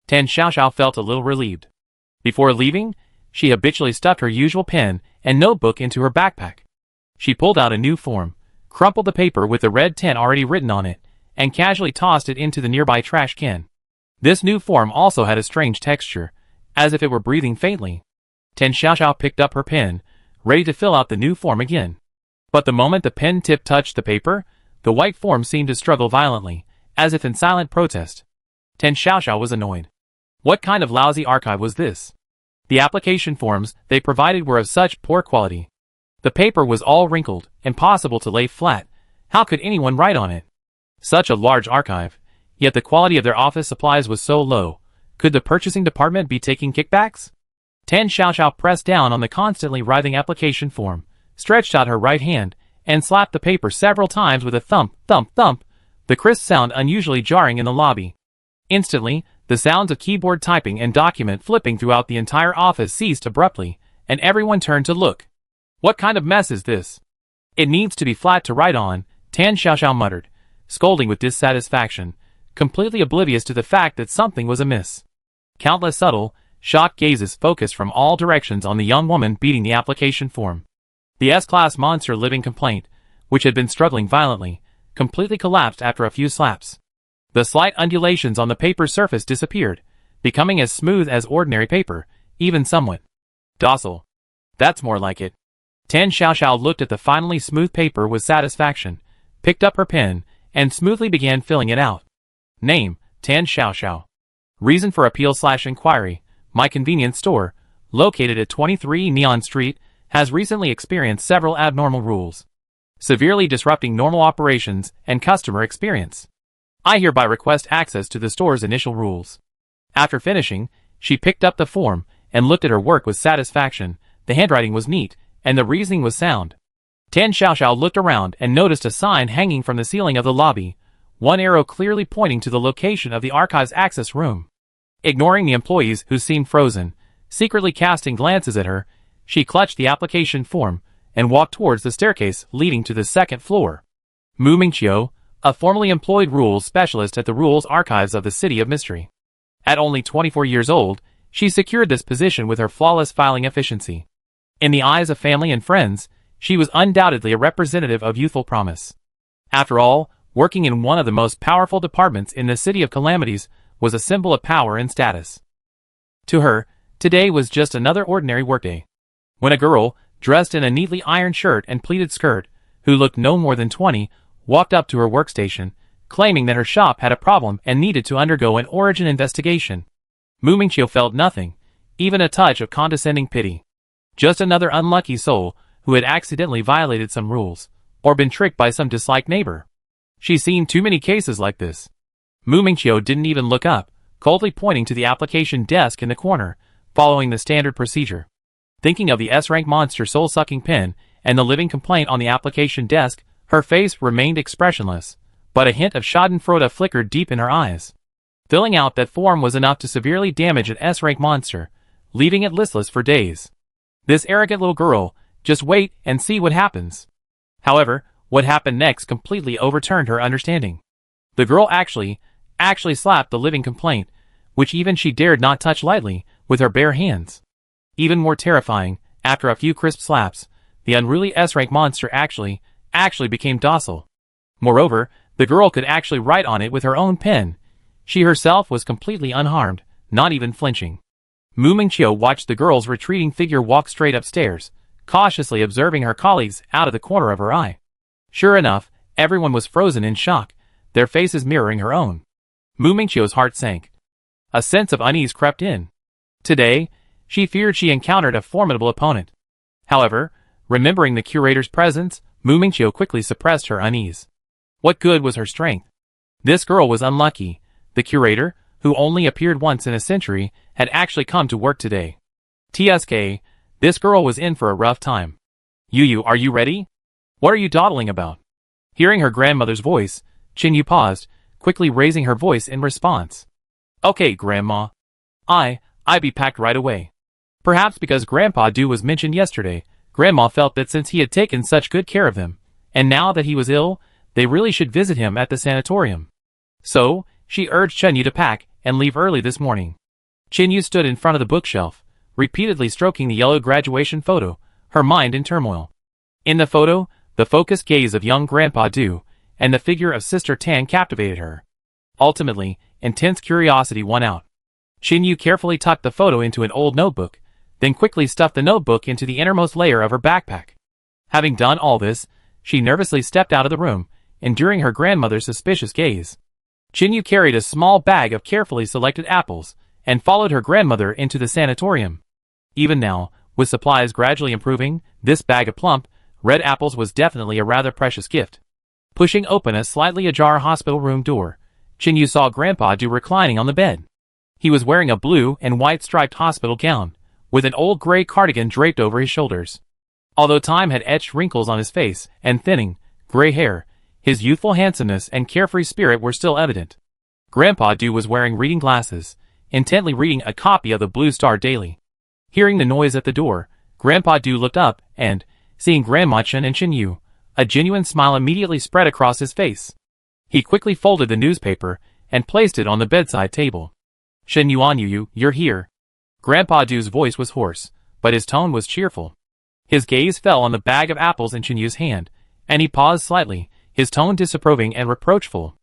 A: Tan Xiaoxiao felt a little relieved. Before leaving, she habitually stuffed her usual pen and notebook into her backpack. She pulled out a new form, crumpled the paper with the red pen already written on it, and casually tossed it into the nearby trash can. This new form also had a strange texture, as if it were breathing faintly. Tan Xiaoxiao picked up her pen, ready to fill out the new form again. But the moment the pen tip touched the paper, the white form seemed to struggle violently, as if in silent protest. Tan Xiaoxiao was annoyed. What kind of lousy archive was this? The application forms they provided were of such poor quality. The paper was all wrinkled, impossible to lay flat. How could anyone write on it? Such a large archive, yet the quality of their office supplies was so low. Could the purchasing department be taking kickbacks? Tan Xiaoxiao pressed down on the constantly writhing application form, stretched out her right hand, and slapped the paper several times with a thump, thump, thump, the crisp sound unusually jarring in the lobby. Instantly, the sounds of keyboard typing and document flipping throughout the entire office ceased abruptly, and everyone turned to look. What kind of mess is this? It needs to be flat to write on, Tan Xiaoxiao muttered, scolding with dissatisfaction, completely oblivious to the fact that something was amiss. Countless subtle, shocked gazes focused from all directions on the young woman beating the application form. The S-class monster living complaint, which had been struggling violently, completely collapsed after a few slaps. The slight undulations on the paper's surface disappeared, becoming as smooth as ordinary paper, even somewhat docile. That's more like it. Tan Xiaoxiao looked at the finally smooth paper with satisfaction, picked up her pen, and smoothly began filling it out. Name, Tan Xiaoxiao. Reason for appeal/inquiry, my convenience store, located at 23 Neon Street, has recently experienced several abnormal rules, severely disrupting normal operations and customer experience. I hereby request access to the store's initial rules. After finishing, she picked up the form and looked at her work with satisfaction, the handwriting was neat, and the reasoning was sound. Tan Xiaoxiao looked around and noticed a sign hanging from the ceiling of the lobby, one arrow clearly pointing to the location of the archive's access room. Ignoring the employees who seemed frozen, secretly casting glances at her, she clutched the application form and walked towards the staircase leading to the second floor. Mu Mingqiu, a formerly employed rules specialist at the rules archives of the City of Mystery. At only 24 years old, she secured this position with her flawless filing efficiency. In the eyes of family and friends, she was undoubtedly a representative of youthful promise. After all, working in one of the most powerful departments in the City of Calamities was a symbol of power and status. To her, today was just another ordinary workday. When a girl, dressed in a neatly ironed shirt and pleated skirt, who looked no more than 20, walked up to her workstation, claiming that her shop had a problem and needed to undergo an origin investigation. Mu Mingqiu felt nothing, even a touch of condescending pity. Just another unlucky soul who had accidentally violated some rules, or been tricked by some disliked neighbor. She'd seen too many cases like this. Mu Mingqiu didn't even look up, coldly pointing to the application desk in the corner, following the standard procedure. Thinking of the S-rank monster soul-sucking pen and the living complaint on the application desk, her face remained expressionless, but a hint of schadenfreude flickered deep in her eyes. Filling out that form was enough to severely damage an S-rank monster, leaving it listless for days. This arrogant little girl, just wait and see what happens. However, what happened next completely overturned her understanding. The girl actually slapped the living complaint, which even she dared not touch lightly, with her bare hands. Even more terrifying, after a few crisp slaps, the unruly S-rank monster actually became docile. Moreover, the girl could actually write on it with her own pen. She herself was completely unharmed, not even flinching. Mu Mingqiu watched the girl's retreating figure walk straight upstairs, cautiously observing her colleagues out of the corner of her eye. Sure enough, everyone was frozen in shock, their faces mirroring her own. Mu Mingqiu's heart sank. A sense of unease crept in. Today, she feared she encountered a formidable opponent. However, remembering the curator's presence, Mu Mingqiu quickly suppressed her unease. What good was her strength? This girl was unlucky. The curator, who only appeared once in a century, had actually come to work today. TSK, this girl was in for a rough time. Yu, are you ready? What are you dawdling about? Hearing her grandmother's voice, Qinyu paused, quickly raising her voice in response. Okay, Grandma. I be packed right away. Perhaps because Grandpa Du was mentioned yesterday, Grandma felt that since he had taken such good care of them, and now that he was ill, they really should visit him at the sanatorium. So, she urged Qinyu to pack and leave early this morning. Qinyu stood in front of the bookshelf, repeatedly stroking the yellow graduation photo, her mind in turmoil. In the photo, the focused gaze of young Grandpa Du and the figure of Sister Tan captivated her. Ultimately, intense curiosity won out. Qinyu carefully tucked the photo into an old notebook, then quickly stuffed the notebook into the innermost layer of her backpack. Having done all this, she nervously stepped out of the room, enduring her grandmother's suspicious gaze. Qinyu carried a small bag of carefully selected apples, and followed her grandmother into the sanatorium. Even now, with supplies gradually improving, this bag of plump, red apples was definitely a rather precious gift. Pushing open a slightly ajar hospital room door, Qinyu saw Grandpa Du reclining on the bed. He was wearing a blue and white striped hospital gown, with an old gray cardigan draped over his shoulders. Although time had etched wrinkles on his face and thinning, gray hair, his youthful handsomeness and carefree spirit were still evident. Grandpa Du was wearing reading glasses, intently reading a copy of the Blue Star Daily. Hearing the noise at the door, Grandpa Du looked up and, seeing Grandma Chen and Qinyu, a genuine smile immediately spread across his face. He quickly folded the newspaper and placed it on the bedside table. Shen Yuan Yu, you're here. Grandpa Du's voice was hoarse, but his tone was cheerful. His gaze fell on the bag of apples in Qinyu's hand, and he paused slightly, his tone disapproving and reproachful.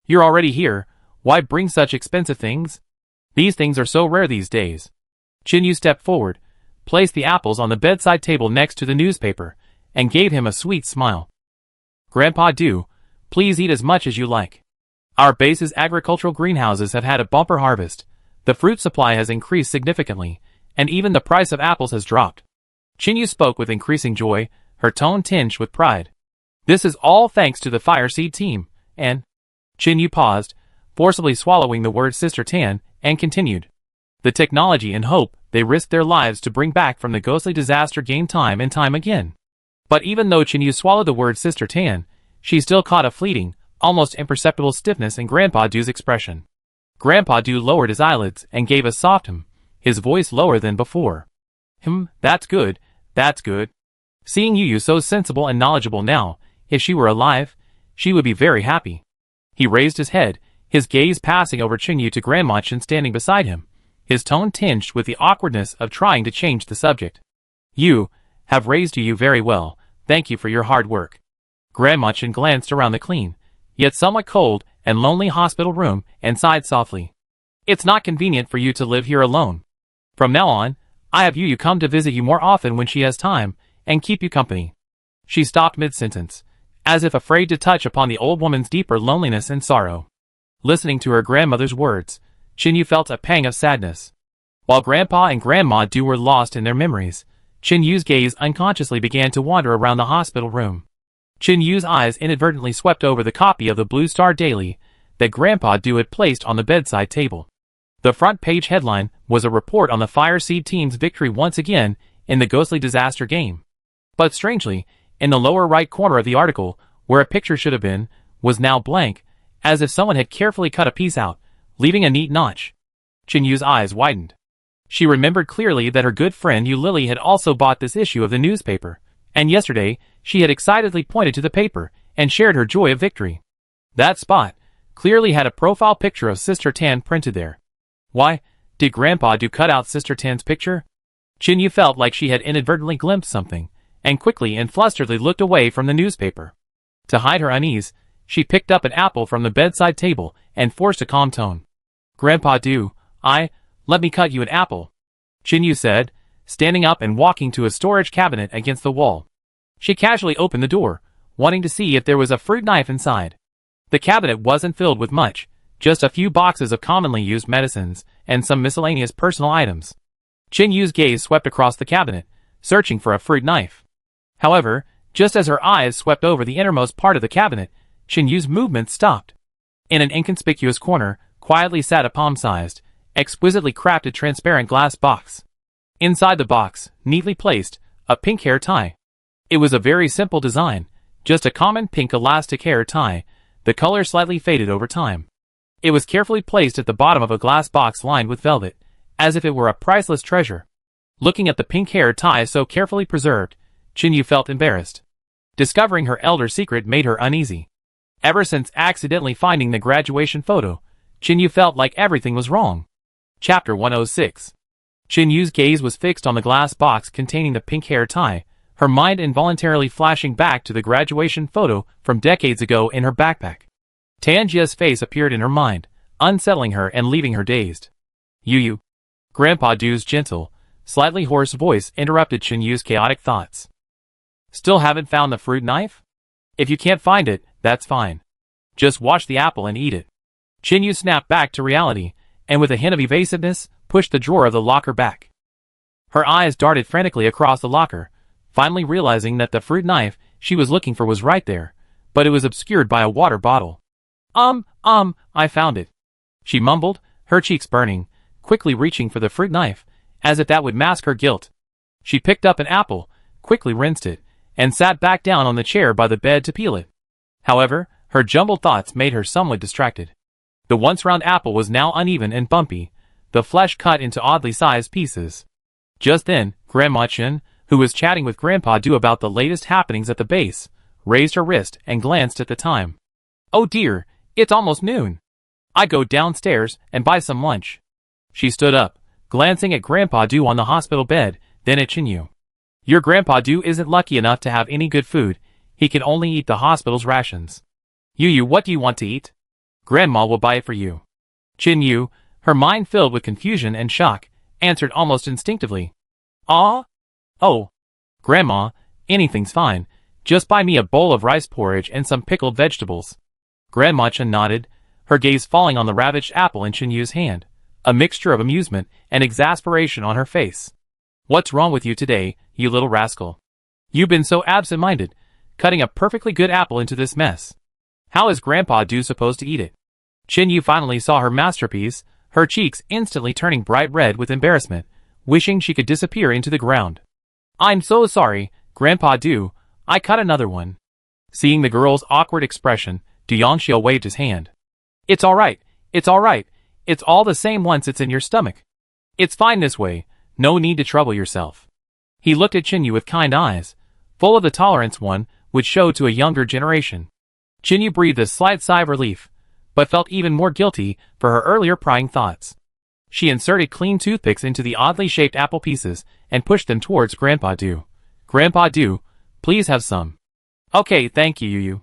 A: You're already here, why bring such expensive things? These things are so rare these days. Qinyu stepped forward, placed the apples on the bedside table next to the newspaper, and gave him a sweet smile. Grandpa Du, please eat as much as you like. Our base's agricultural greenhouses have had a bumper harvest, the fruit supply has increased significantly, and even the price of apples has dropped. Qinyu spoke with increasing joy, her tone tinged with pride. This is all thanks to the Fireseed team, and... Qinyu paused, forcibly swallowing the word Sister Tan, and continued. The technology and hope they risked their lives to bring back from the ghostly disaster game time and time again. But even though Chinyu swallowed the word Sister Tan, she still caught a fleeting, almost imperceptible stiffness in Grandpa Du's expression. Grandpa Du lowered his eyelids and gave a soft his voice lower than before. That's good, that's good. Seeing Yu so sensible and knowledgeable now, if she were alive, she would be very happy. He raised his head, his gaze passing over Chinyu to Grandma Chen standing beside him, his tone tinged with the awkwardness of trying to change the subject. You have raised you very well, thank you for your hard work. Grandma Chen glanced around the clean, yet somewhat cold and lonely hospital room and sighed softly. It's not convenient for you to live here alone. From now on, I have Yu come to visit you more often when she has time, and keep you company. She stopped mid-sentence, as if afraid to touch upon the old woman's deeper loneliness and sorrow. Listening to her grandmother's words, Chinyu felt a pang of sadness. While Grandpa and Grandma Du were lost in their memories, Chinyu's gaze unconsciously began to wander around the hospital room. Chinyu's eyes inadvertently swept over the copy of the Blue Star Daily that Grandpa Du had placed on the bedside table. The front page headline was a report on the Fire Seed team's victory once again in the ghostly disaster game. But strangely, in the lower right corner of the article, where a picture should have been, was now blank, as if someone had carefully cut a piece out, leaving a neat notch. Chinyu's eyes widened. She remembered clearly that her good friend Yu Lily had also bought this issue of the newspaper, and yesterday she had excitedly pointed to the paper and shared her joy of victory. That spot clearly had a profile picture of Sister Tan printed there. Why, did Grandpa Du cut out Sister Tan's picture? Chinyu felt like she had inadvertently glimpsed something, and quickly and flusteredly looked away from the newspaper. To hide her unease, she picked up an apple from the bedside table and forced a calm tone. Grandpa Du, let me cut you an apple, Chinyu said, standing up and walking to a storage cabinet against the wall. She casually opened the door, wanting to see if there was a fruit knife inside. The cabinet wasn't filled with much, just a few boxes of commonly used medicines and some miscellaneous personal items. Chinyu's gaze swept across the cabinet, searching for a fruit knife. However, just as her eyes swept over the innermost part of the cabinet, Chinyu's movement stopped. In an inconspicuous corner, quietly sat a palm-sized, exquisitely crafted transparent glass box. Inside the box, neatly placed, a pink hair tie. It was a very simple design, just a common pink elastic hair tie, the color slightly faded over time. It was carefully placed at the bottom of a glass box lined with velvet, as if it were a priceless treasure. Looking at the pink hair tie so carefully preserved, Chinyu felt embarrassed. Discovering her elder secret made her uneasy. Ever since accidentally finding the graduation photo, Chinyu felt like everything was wrong. Chapter 106. Chinyu's gaze was fixed on the glass box containing the pink hair tie, her mind involuntarily flashing back to the graduation photo from decades ago in her backpack. Tanjia's face appeared in her mind, unsettling her and leaving her dazed. Yu. Grandpa Du's gentle, slightly hoarse voice interrupted Chinyu's chaotic thoughts. Still haven't found the fruit knife? If you can't find it, that's fine. Just wash the apple and eat it. Chinyu snapped back to reality, and with a hint of evasiveness, pushed the drawer of the locker back. Her eyes darted frantically across the locker, finally realizing that the fruit knife she was looking for was right there, but it was obscured by a water bottle. I found it. She mumbled, her cheeks burning, quickly reaching for the fruit knife, as if that would mask her guilt. She picked up an apple, quickly rinsed it, and sat back down on the chair by the bed to peel it. However, her jumbled thoughts made her somewhat distracted. The once round apple was now uneven and bumpy, the flesh cut into oddly sized pieces. Just then, Grandma Chen, who was chatting with Grandpa Du about the latest happenings at the base, raised her wrist and glanced at the time. Oh dear, it's almost noon. I go downstairs and buy some lunch. She stood up, glancing at Grandpa Du on the hospital bed, then at Chinyu. Your Grandpa Du isn't lucky enough to have any good food, he can only eat the hospital's rations. Yu, what do you want to eat? Grandma will buy it for you. Chinyu, her mind filled with confusion and shock, answered almost instinctively. Ah? Oh. Grandma, anything's fine, just buy me a bowl of rice porridge and some pickled vegetables. Grandma Chen nodded, her gaze falling on the ravaged apple in Chinyu's hand, a mixture of amusement and exasperation on her face. What's wrong with you today, you little rascal? You've been so absent-minded, cutting a perfectly good apple into this mess. How is Grandpa Du supposed to eat it? Chinyu finally saw her masterpiece, her cheeks instantly turning bright red with embarrassment, wishing she could disappear into the ground. "I'm so sorry, Grandpa Do, I cut another one." Seeing the girl's awkward expression, Yangxia waved his hand. "It's alright, it's alright, it's all the same once it's in your stomach. It's fine this way, no need to trouble yourself." He looked at Qinyu with kind eyes, full of the tolerance one would show to a younger generation. Qinyu breathed a slight sigh of relief, but felt even more guilty for her earlier prying thoughts. She inserted clean toothpicks into the oddly shaped apple pieces and pushed them towards Grandpa Do. "Grandpa Do, please have some." "Okay, thank you, Yu.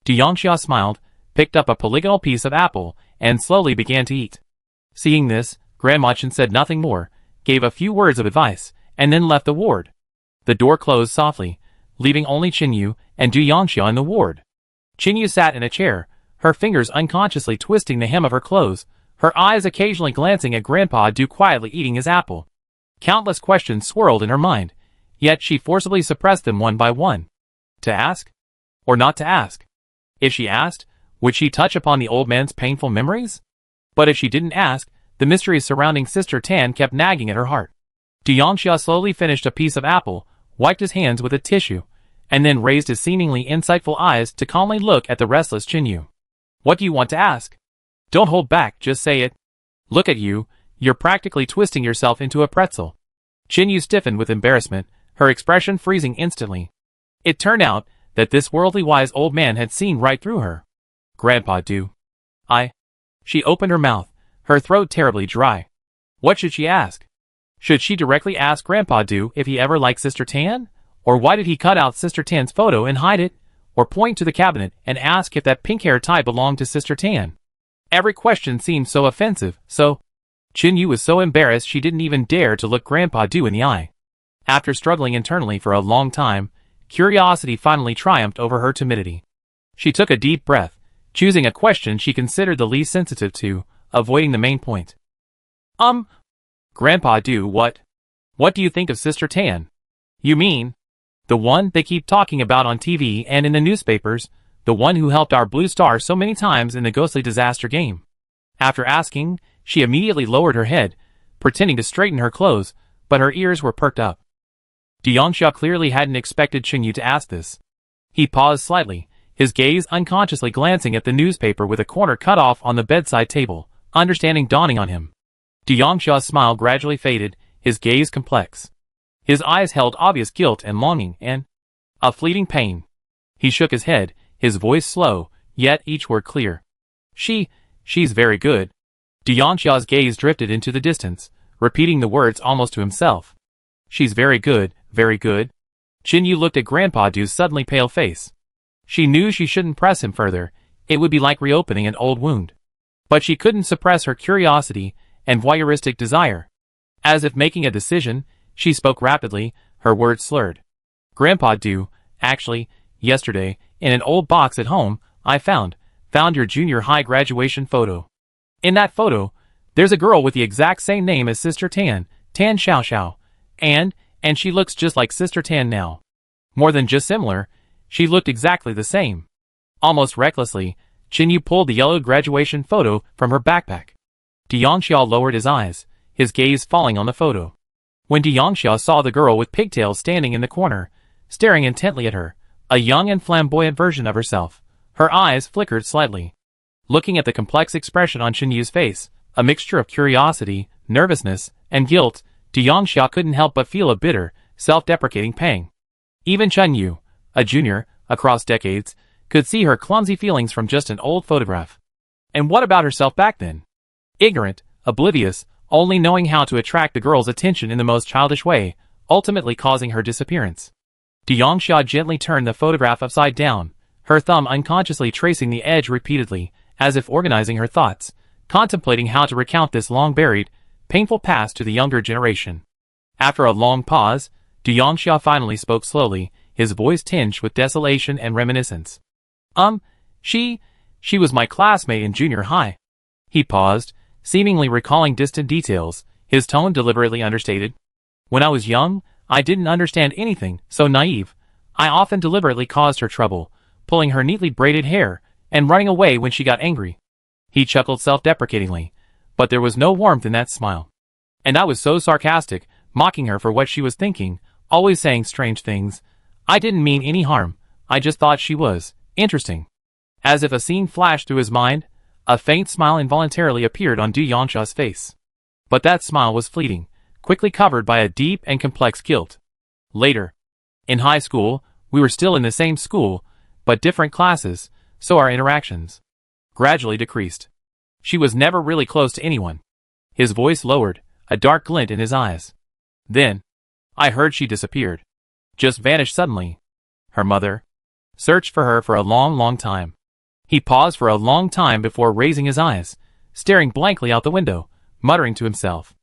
A: Yangxia smiled, picked up a polygonal piece of apple, and slowly began to eat. Seeing this, Grandma Chen said nothing more, gave a few words of advice, and then left the ward. The door closed softly, leaving only Qinyu and Yangxia in the ward. Qinyu sat in a chair, her fingers unconsciously twisting the hem of her clothes, her eyes occasionally glancing at Grandpa Do quietly eating his apple. Countless questions swirled in her mind, yet she forcibly suppressed them one by one. To ask? Or not to ask? If she asked, would she touch upon the old man's painful memories? But if she didn't ask, the mysteries surrounding Sister Tan kept nagging at her heart. Yangxia slowly finished a piece of apple, wiped his hands with a tissue, and then raised his seemingly insightful eyes to calmly look at the restless Qinyu. "What do you want to ask? Don't hold back, just say it. Look at you, you're practically twisting yourself into a pretzel." Qinyu stiffened with embarrassment, her expression freezing instantly. It turned out that this worldly wise old man had seen right through her. "Grandpa Do. She opened her mouth, her throat terribly dry. What should she ask? Should she directly ask Grandpa Do if he ever liked Sister Tan? Or why did he cut out Sister Tan's photo and hide it? Or point to the cabinet and ask if that pink hair tie belonged to Sister Tan? Every question seemed so offensive, so Qinyu was so embarrassed she didn't even dare to look Grandpa Do in the eye. After struggling internally for a long time, curiosity finally triumphed over her timidity. She took a deep breath, choosing a question she considered the least sensitive to, avoiding the main point. Grandpa Do, what do you think of Sister Tan? You mean the one they keep talking about on TV and in the newspapers, the one who helped our Blue Star so many times in the ghostly disaster game?" After asking, she immediately lowered her head, pretending to straighten her clothes, but her ears were perked up. Yangxia clearly hadn't expected Qinyu to ask this. He paused slightly, his gaze unconsciously glancing at the newspaper with a corner cut off on the bedside table, understanding dawning on him. Yangxia's smile gradually faded, his gaze complex. His eyes held obvious guilt and longing and a fleeting pain. He shook his head, his voice slow, yet each word clear. She's very good." Yangxia's gaze drifted into the distance, repeating the words almost to himself. "She's very good, very good." Qinyu looked at Grandpa Do's suddenly pale face. She knew she shouldn't press him further, it would be like reopening an old wound. But she couldn't suppress her curiosity and voyeuristic desire. As if making a decision, she spoke rapidly, her words slurred. "Grandpa Do, actually, yesterday, in an old box at home, I found your junior high graduation photo. In that photo, there's a girl with the exact same name as Sister Tan, Tan Xiao, and she looks just like Sister Tan now. More than just similar, she looked exactly the same." Almost recklessly, Qinyu pulled the yellowed graduation photo from her backpack. Yangxia lowered his eyes, his gaze falling on the photo. When Yangxia saw the girl with pigtails standing in the corner, staring intently at her, a young and flamboyant version of herself, her eyes flickered slightly. Looking at the complex expression on Qinyu's face, a mixture of curiosity, nervousness, and guilt, Yangxia couldn't help but feel a bitter, self-deprecating pang. Even Qinyu, a junior, across decades, could see her clumsy feelings from just an old photograph. And what about herself back then? Ignorant, oblivious, only knowing how to attract the girl's attention in the most childish way, ultimately causing her disappearance. Yangxia gently turned the photograph upside down, her thumb unconsciously tracing the edge repeatedly, as if organizing her thoughts, contemplating how to recount this long-buried, painful past to the younger generation. After a long pause, Yangxia finally spoke slowly, his voice tinged with desolation and reminiscence. She was my classmate in junior high." He paused, seemingly recalling distant details, his tone deliberately understated. "When I was young, I didn't understand anything, so naive. I often deliberately caused her trouble, pulling her neatly braided hair, and running away when she got angry." He chuckled self-deprecatingly, but there was no warmth in that smile. And I was so sarcastic, mocking her for what she was thinking, always saying strange things. I didn't mean any harm, I just thought she was interesting. As if a scene flashed through his mind, a faint smile involuntarily appeared on Du Yansha's face. But that smile was fleeting, quickly covered by a deep and complex guilt. Later, in high school, we were still in the same school, but different classes, so our interactions gradually decreased. She was never really close to anyone. His voice lowered, a dark glint in his eyes. Then, I heard she disappeared. Just vanished suddenly. Her mother searched for her for a long time. He paused for a long time before raising his eyes, staring blankly out the window, muttering to himself.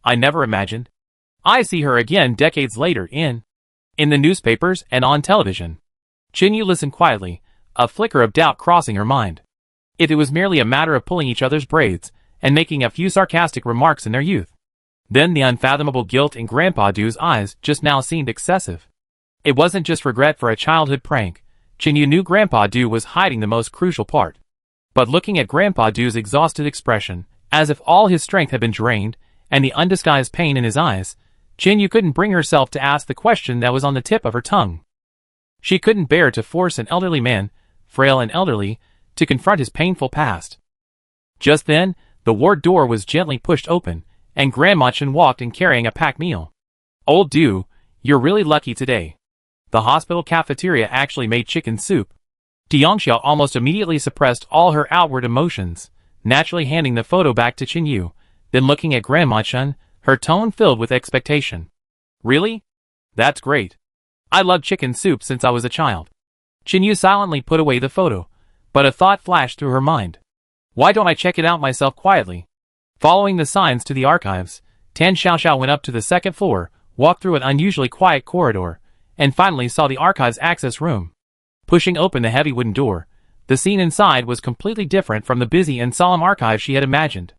A: I never imagined. I see her again decades later in the newspapers and on television. Chin-Yu listened quietly, a flicker of doubt crossing her mind. If it was merely a matter of pulling each other's braids and making a few sarcastic remarks in their youth, then the unfathomable guilt in Grandpa Du's eyes just now seemed excessive. It wasn't just regret for a childhood prank. Chin-Yu knew Grandpa Du was hiding the most crucial part. But looking at Grandpa Du's exhausted expression, as if all his strength had been drained, and the undisguised pain in his eyes, Chin-Yu couldn't bring herself to ask the question that was on the tip of her tongue. She couldn't bear to force an elderly man, frail and elderly, to confront his painful past. Just then, the ward door was gently pushed open, and Grandma Chen walked in carrying a packed meal. Old Du, you're really lucky today. The hospital cafeteria actually made chicken soup. Diangxia almost immediately suppressed all her outward emotions, naturally handing the photo back to Chin-Yu, then looking at Grandma Chen, her tone filled with expectation. Really? That's great. I loved chicken soup since I was a child. Chin-Yu silently put away the photo, but a thought flashed through her mind. Why don't I check it out myself quietly? Following the signs to the archives, Tan Xiaoxiao went up to the second floor, walked through an unusually quiet corridor, and finally saw the archives access room. Pushing open the heavy wooden door, the scene inside was completely different from the busy and solemn archive she had imagined.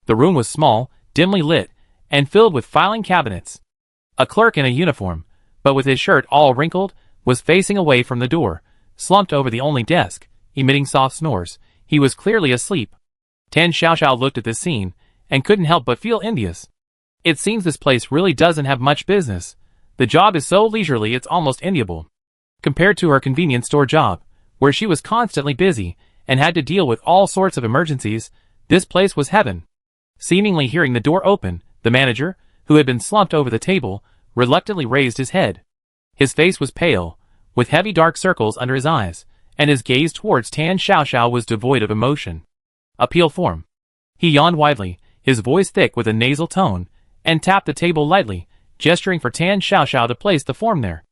A: The room was small, dimly lit, and filled with filing cabinets. A clerk in a uniform, but with his shirt all wrinkled, was facing away from the door, slumped over the only desk, emitting soft snores. He was clearly asleep. Tan Xiaoxiao looked at this scene, and couldn't help but feel envious. It seems this place really doesn't have much business. The job is so leisurely it's almost enviable. Compared to her convenience store job, where she was constantly busy, and had to deal with all sorts of emergencies, this place was heaven. Seemingly hearing the door open, the manager, who had been slumped over the table, reluctantly raised his head. His face was pale, with heavy dark circles under his eyes, and his gaze towards Tan Xiaoxiao was devoid of emotion. Appeal form. He yawned widely, his voice thick with a nasal tone, and tapped the table lightly, gesturing for Tan Xiaoxiao to place the form there.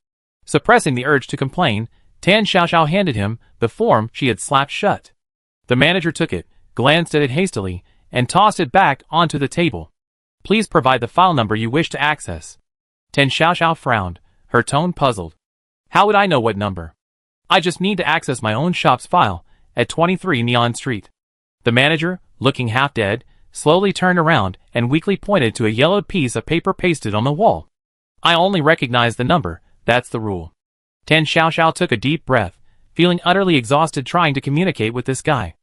A: Suppressing the urge to complain, Tan Xiaoxiao handed him the form she had slapped shut. The manager took it, glanced at it hastily, and tossed it back onto the table. Please provide the file number you wish to access. Tan Xiaoxiao frowned, her tone puzzled. How would I know what number? I just need to access my own shop's file, at 23 Neon Street. The manager, looking half dead, slowly turned around and weakly pointed to a yellowed piece of paper pasted on the wall. I only recognize the number, that's the rule. Tan Xiaoxiao took a deep breath, feeling utterly exhausted trying to communicate with this guy.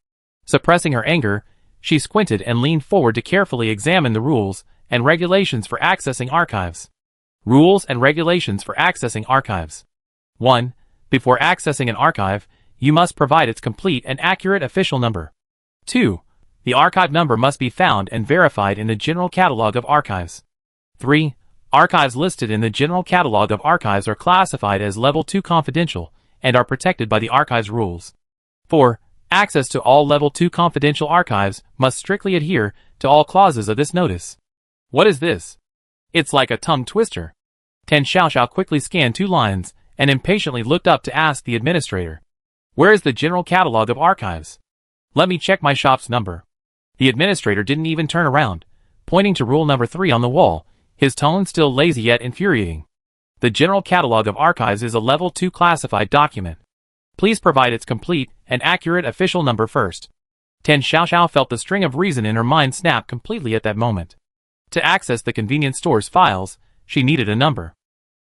A: Suppressing her anger, she squinted and leaned forward to carefully examine the rules and regulations for accessing archives. Rules and regulations for accessing archives. 1. Before accessing an archive, you must provide its complete and accurate official number. 2. The archive number must be found and verified in the General Catalog of Archives. 3. Archives listed in the General Catalog of Archives are classified as Level 2 confidential and are protected by the archive's rules. 4. Access to all Level 2 confidential archives must strictly adhere to all clauses of this notice. What is this? It's like a tongue twister. Tan Xiaoxiao quickly scanned 2 lines and impatiently looked up to ask the administrator. Where is the General Catalog of Archives? Let me check my shop's number. The administrator didn't even turn around, pointing to rule number 3 on the wall, his tone still lazy yet infuriating. The General Catalog of Archives is a Level 2 classified document. Please provide its complete and accurate official number first. Tan Xiaoxiao felt the string of reason in her mind snap completely at that moment. To access the convenience store's files, she needed a number.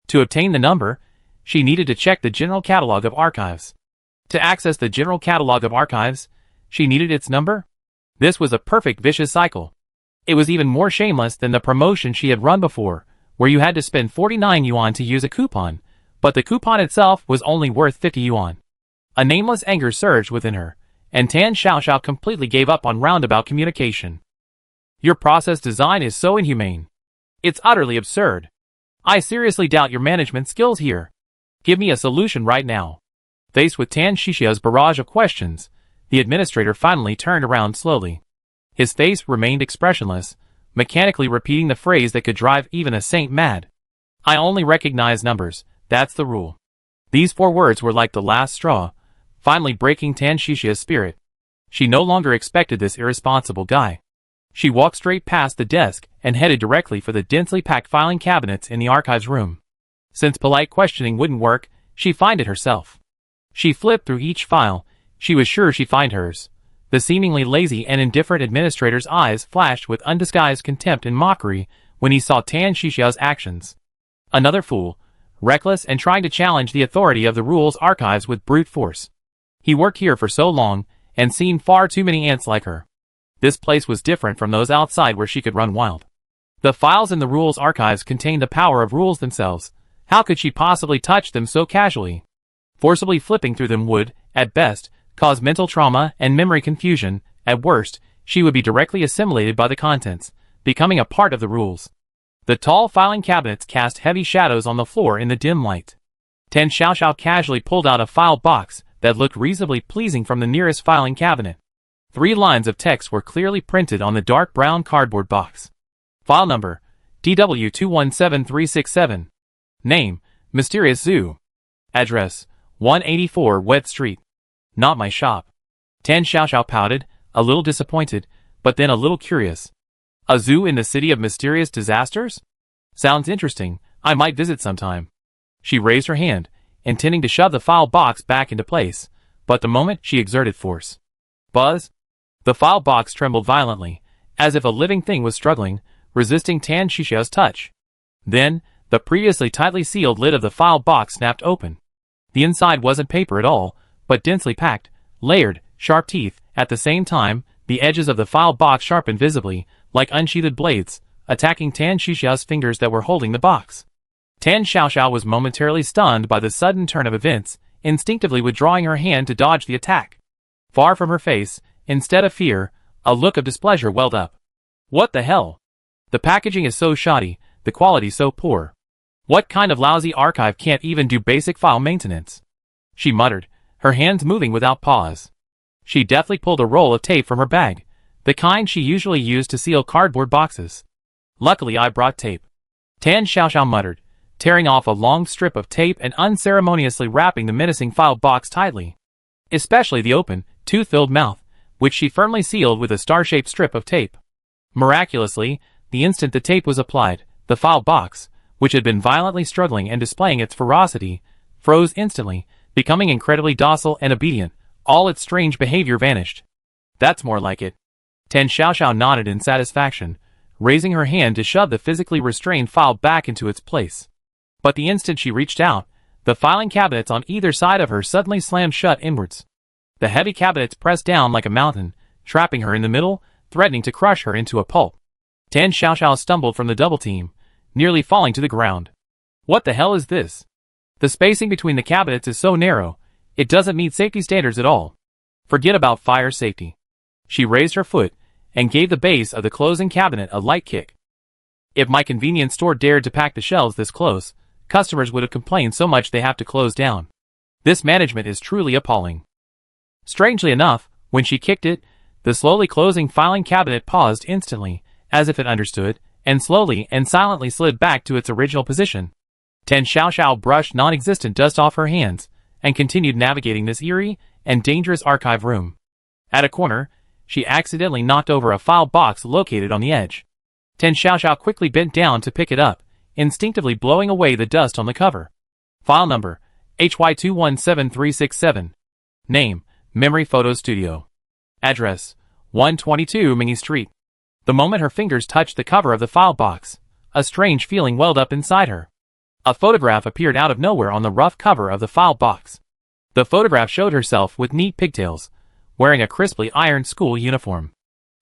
A: To obtain the number, she needed to check the General Catalog of Archives. To access the General Catalog of Archives, she needed its number? This was a perfect vicious cycle. It was even more shameless than the promotion she had run before, where you had to spend 49 yuan to use a coupon, but the coupon itself was only worth 50 yuan. A nameless anger surged within her, and Tan Xiaoxiao completely gave up on roundabout communication. Your process design is so inhumane. It's utterly absurd. I seriously doubt your management skills here. Give me a solution right now. Faced with Tan Xiaoxiao's barrage of questions, the administrator finally turned around slowly. His face remained expressionless, mechanically repeating the phrase that could drive even a saint mad. I only recognize numbers, that's the rule. These 4 words were like the last straw, finally breaking Tan Xiaoxiao's spirit. She no longer expected this irresponsible guy. She walked straight past the desk and headed directly for the densely packed filing cabinets in the archives room. Since polite questioning wouldn't work, she'd find it herself. She flipped through each file. She was sure she'd find hers. The seemingly lazy and indifferent administrator's eyes flashed with undisguised contempt and mockery when he saw Tan Xiaoxiao's actions. Another fool, reckless and trying to challenge the authority of the rules archives with brute force. He worked here for so long and seen far too many ants like her. This place was different from those outside where she could run wild. The files in the rules archives contained the power of rules themselves. How could she possibly touch them so casually? Forcibly flipping through them would, at best, cause mental trauma and memory confusion. At worst, she would be directly assimilated by the contents, becoming a part of the rules. The tall filing cabinets cast heavy shadows on the floor in the dim light. Tan Xiaoxiao casually pulled out a file box that looked reasonably pleasing from the nearest filing cabinet. 3 lines of text were clearly printed on the dark brown cardboard box. File number, DW217367. Name, Mysterious Zoo. Address, 184 Wet Street. Not my shop. Tan Xiaoxiao pouted, a little disappointed, but then a little curious. A zoo in the city of mysterious disasters? Sounds interesting, I might visit sometime. She raised her hand, intending to shove the file box back into place, but the moment she exerted force. Buzz? The file box trembled violently, as if a living thing was struggling, resisting Tan Xiaoxiao's touch. Then, the previously tightly sealed lid of the file box snapped open. The inside wasn't paper at all, but densely packed, layered, sharp teeth. At the same time, the edges of the file box sharpened visibly, like unsheathed blades, attacking Tan Xiaoxiao's fingers that were holding the box. Tan Xiaoxiao was momentarily stunned by the sudden turn of events, instinctively withdrawing her hand to dodge the attack. Far from her face, instead of fear, a look of displeasure welled up. What the hell? The packaging is so shoddy, the quality so poor. What kind of lousy archive can't even do basic file maintenance? She muttered, her hands moving without pause. She deftly pulled a roll of tape from her bag, the kind she usually used to seal cardboard boxes. Luckily I brought tape. Tan Xiaoxiao muttered, tearing off a long strip of tape and unceremoniously wrapping the menacing file box tightly. Especially the open, tooth-filled mouth, which she firmly sealed with a star-shaped strip of tape. Miraculously, the instant the tape was applied, the file box, which had been violently struggling and displaying its ferocity, froze instantly, becoming incredibly docile and obedient. All its strange behavior vanished. That's more like it. Tan Xiaoxiao nodded in satisfaction, raising her hand to shove the physically restrained file back into its place. But the instant she reached out, the filing cabinets on either side of her suddenly slammed shut inwards. The heavy cabinets pressed down like a mountain, trapping her in the middle, threatening to crush her into a pulp. Tan Xiaoxiao stumbled from the double team, nearly falling to the ground. What the hell is this? The spacing between the cabinets is so narrow, it doesn't meet safety standards at all. Forget about fire safety. She raised her foot, and gave the base of the closing cabinet a light kick. If my convenience store dared to pack the shelves this close, customers would have complained so much they have to close down. This management is truly appalling. Strangely enough, when she kicked it, the slowly closing filing cabinet paused instantly, as if it understood, and slowly and silently slid back to its original position. Tan Xiaoxiao brushed non-existent dust off her hands, and continued navigating this eerie and dangerous archive room. At a corner, she accidentally knocked over a file box located on the edge. Tan Xiaoxiao quickly bent down to pick it up, instinctively blowing away the dust on the cover. File number, HY217367. Name, Memory Photo Studio. Address, 122 Mingy Street. The moment her fingers touched the cover of the file box, a strange feeling welled up inside her. A photograph appeared out of nowhere on the rough cover of the file box. The photograph showed herself with neat pigtails, wearing a crisply ironed school uniform.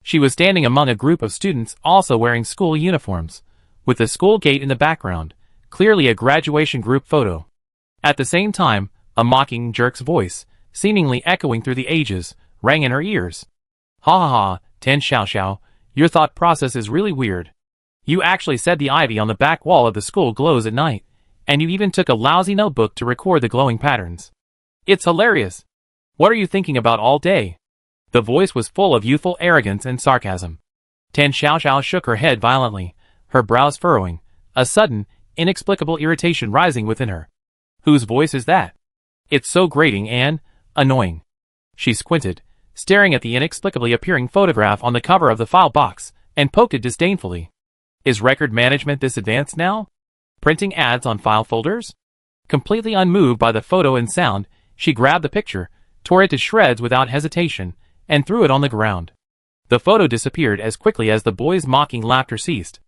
A: She was standing among a group of students also wearing school uniforms, with the school gate in the background, clearly a graduation group photo. At the same time, a mocking jerk's voice, seemingly echoing through the ages, rang in her ears. Ha ha ha, Tan Xiaoxiao, your thought process is really weird. You actually said the ivy on the back wall of the school glows at night, and you even took a lousy notebook to record the glowing patterns. It's hilarious. What are you thinking about all day? The voice was full of youthful arrogance and sarcasm. Tan Xiaoxiao shook her head violently, her brows furrowing, a sudden, inexplicable irritation rising within her. Whose voice is that? It's so grating and annoying. She squinted, staring at the inexplicably appearing photograph on the cover of the file box, and poked it disdainfully. Is record management this advanced now? Printing ads on file folders? Completely unmoved by the photo and sound, she grabbed the picture, tore it to shreds without hesitation, and threw it on the ground. The photo disappeared as quickly as the boy's mocking laughter ceased.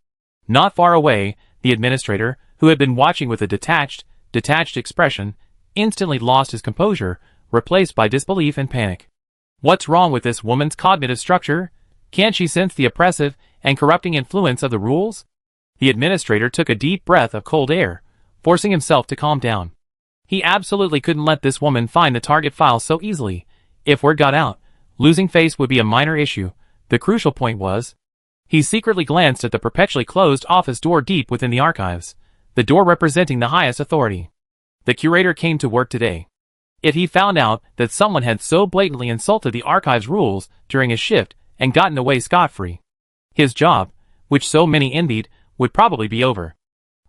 A: Not far away, the administrator, who had been watching with a detached expression, instantly lost his composure, replaced by disbelief and panic. What's wrong with this woman's cognitive structure? Can't she sense the oppressive and corrupting influence of the rules? The administrator took a deep breath of cold air, forcing himself to calm down. He absolutely couldn't let this woman find the target file so easily. If word got out, losing face would be a minor issue. The crucial point was, he secretly glanced at the perpetually closed office door deep within the archives, the door representing the highest authority. The curator came to work today. If he found out that someone had so blatantly insulted the archive's rules during his shift and gotten away scot-free, his job, which so many envied, would probably be over.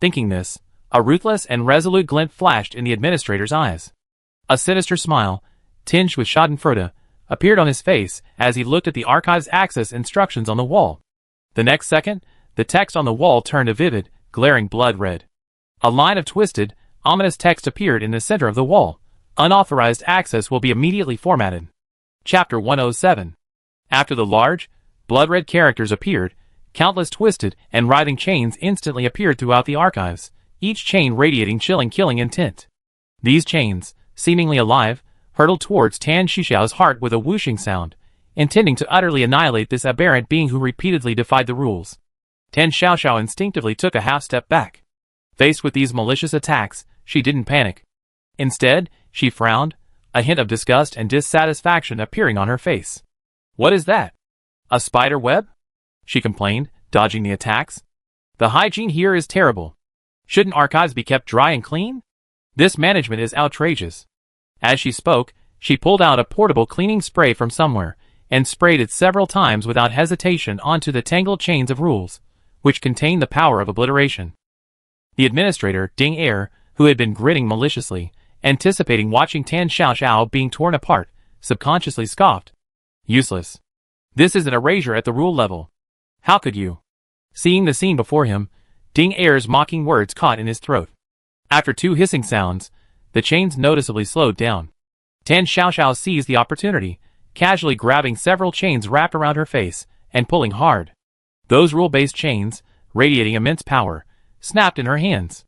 A: Thinking this, a ruthless and resolute glint flashed in the administrator's eyes. A sinister smile, tinged with schadenfreude, appeared on his face as he looked at the archive's access instructions on the wall. The next second, the text on the wall turned a vivid, glaring blood red. A line of twisted, ominous text appeared in the center of the wall. Unauthorized access will be immediately formatted. Chapter 107. After the large, blood-red characters appeared, countless twisted and writhing chains instantly appeared throughout the archives, each chain radiating chilling killing intent. These chains, seemingly alive, hurtled towards Tan Xiaoxiao's heart with a whooshing sound, intending to utterly annihilate this aberrant being who repeatedly defied the rules. Tan Xiaoxiao instinctively took a half-step back. Faced with these malicious attacks, she didn't panic. Instead, she frowned, a hint of disgust and dissatisfaction appearing on her face. What is that? A spider web? She complained, dodging the attacks. The hygiene here is terrible. Shouldn't archives be kept dry and clean? This management is outrageous. As she spoke, she pulled out a portable cleaning spray from somewhere, and sprayed it several times without hesitation onto the tangled chains of rules, which contained the power of obliteration. The administrator, Ding Er, who had been grinning maliciously, anticipating watching Tan Xiaoxiao being torn apart, subconsciously scoffed. Useless. This is an erasure at the rule level. How could you? Seeing the scene before him, Ding Er's mocking words caught in his throat. After two hissing sounds, the chains noticeably slowed down. Tan Xiaoxiao seized the opportunity, casually grabbing several chains wrapped around her face, and pulling hard. Those rule-based chains, radiating immense power, snapped in her hands.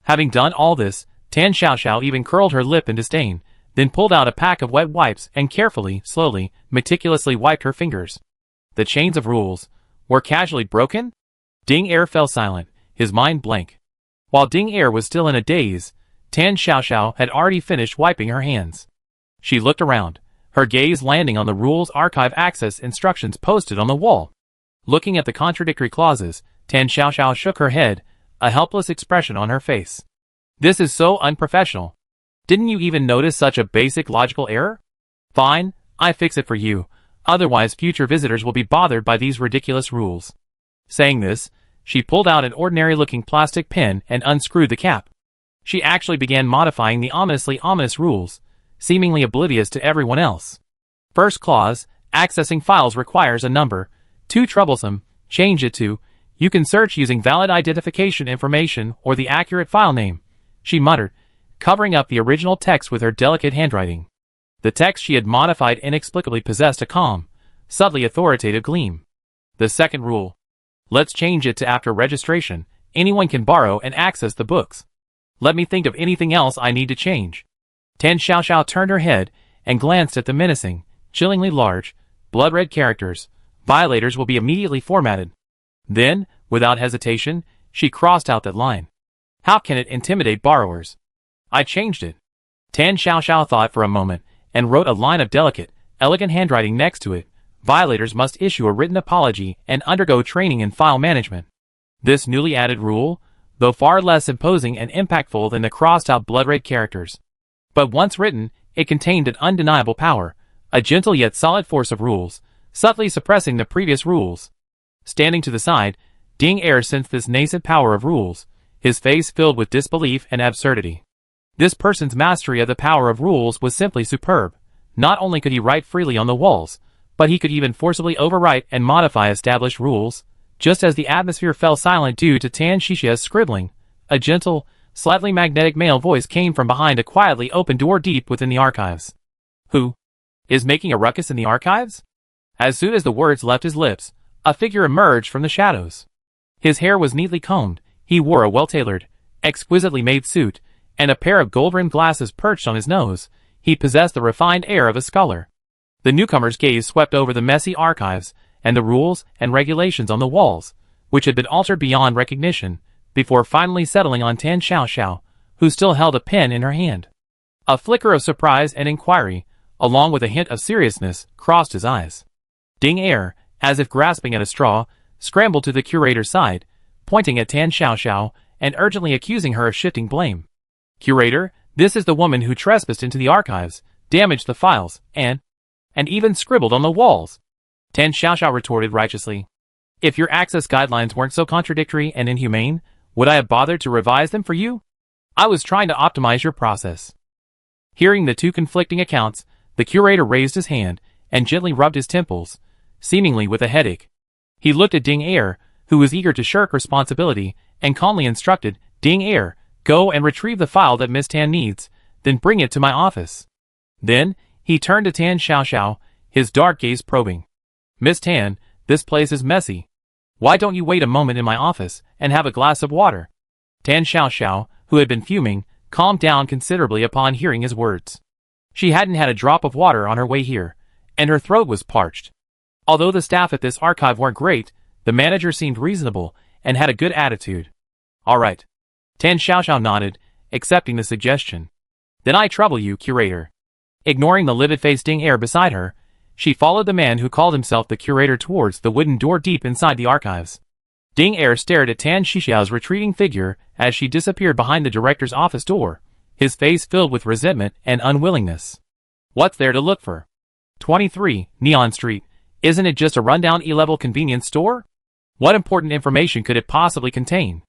A: Having done all this, Tan Xiaoxiao even curled her lip in disdain, then pulled out a pack of wet wipes and carefully, slowly, meticulously wiped her fingers. The chains of rules were casually broken? Ding Er fell silent, his mind blank. While Ding Er was still in a daze, Tan Xiaoxiao had already finished wiping her hands. She looked around, her gaze landing on the rules archive access instructions posted on the wall. Looking at the contradictory clauses, Tan Xiaoxiao shook her head, a helpless expression on her face. This is so unprofessional. Didn't you even notice such a basic logical error? Fine, I fix it for you, otherwise future visitors will be bothered by these ridiculous rules. Saying this, she pulled out an ordinary-looking plastic pen and unscrewed the cap. She actually began modifying the ominously ominous rules, seemingly oblivious to everyone else. First clause, accessing files requires a number. Too troublesome, change it to, you can search using valid identification information or the accurate file name, she muttered, covering up the original text with her delicate handwriting. The text she had modified inexplicably possessed a calm, subtly authoritative gleam. The second rule. Let's change it to after registration, anyone can borrow and access the books. Let me think of anything else I need to change. Tan Xiaoxiao turned her head and glanced at the menacing, chillingly large, blood-red characters, Violators will be immediately formatted. Then, without hesitation, she crossed out that line. How can it intimidate borrowers? I changed it. Tan Xiaoxiao thought for a moment and wrote a line of delicate, elegant handwriting next to it. Violators must issue a written apology and undergo training in file management. This newly added rule, though far less imposing and impactful than the crossed-out blood-red characters. But once written, it contained an undeniable power, a gentle yet solid force of rules, subtly suppressing the previous rules. Standing to the side, Ding Er sensed this nascent power of rules, his face filled with disbelief and absurdity. This person's mastery of the power of rules was simply superb. Not only could he write freely on the walls, but he could even forcibly overwrite and modify established rules. Just as the atmosphere fell silent due to Tan Xiaoxiao's scribbling, a gentle, slightly magnetic male voice came from behind a quietly open door deep within the archives. Who is making a ruckus in the archives? As soon as the words left his lips, a figure emerged from the shadows. His hair was neatly combed, he wore a well-tailored, exquisitely made suit, and a pair of gold-rimmed glasses perched on his nose. He possessed the refined air of a scholar. The newcomer's gaze swept over the messy archives and the rules and regulations on the walls, which had been altered beyond recognition, before finally settling on Tan Xiaoxiao, who still held a pen in her hand. A flicker of surprise and inquiry, along with a hint of seriousness, crossed his eyes. Ding Er, as if grasping at a straw, scrambled to the curator's side, pointing at Tan Xiaoxiao and urgently accusing her of shifting blame. "Curator, this is the woman who trespassed into the archives, damaged the files, and even scribbled on the walls." Tan Xiaoxiao retorted righteously. "If your access guidelines weren't so contradictory and inhumane, would I have bothered to revise them for you? I was trying to optimize your process." Hearing the two conflicting accounts, the curator raised his hand and gently rubbed his temples, seemingly with a headache. He looked at Ding Er, who was eager to shirk responsibility, and calmly instructed, "Ding Er, go and retrieve the file that Miss Tan needs, then bring it to my office." Then, he turned to Tan Xiaoxiao, his dark gaze probing. "Miss Tan, this place is messy. Why don't you wait a moment in my office and have a glass of water?" Tan Xiaoxiao, who had been fuming, calmed down considerably upon hearing his words. She hadn't had a drop of water on her way here, and her throat was parched. Although the staff at this archive weren't great, the manager seemed reasonable and had a good attitude. "All right." Tan Xiaoxiao nodded, accepting the suggestion. "Then I trouble you, curator." Ignoring the livid-faced Ding Er beside her, she followed the man who called himself the curator towards the wooden door deep inside the archives. Ding Er stared at Tan Xiaoxiao's retreating figure as she disappeared behind the director's office door, his face filled with resentment and unwillingness. "What's there to look for? 23, Neon Street. Isn't it just a rundown E-level convenience store? What important information could it possibly contain?"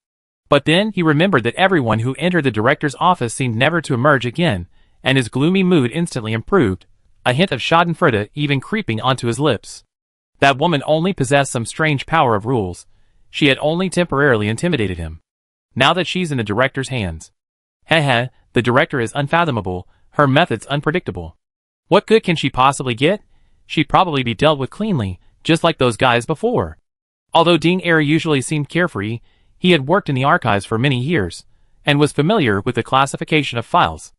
A: But then he remembered that everyone who entered the director's office seemed never to emerge again, and his gloomy mood instantly improved, a hint of schadenfreude even creeping onto his lips. That woman only possessed some strange power of rules. She had only temporarily intimidated him. Now that she's in the director's hands. Heh, the director is unfathomable, her methods unpredictable. What good can she possibly get? She'd probably be dealt with cleanly, just like those guys before. Although Ding Er usually seemed carefree, he had worked in the archives for many years, and was familiar with the classification of files.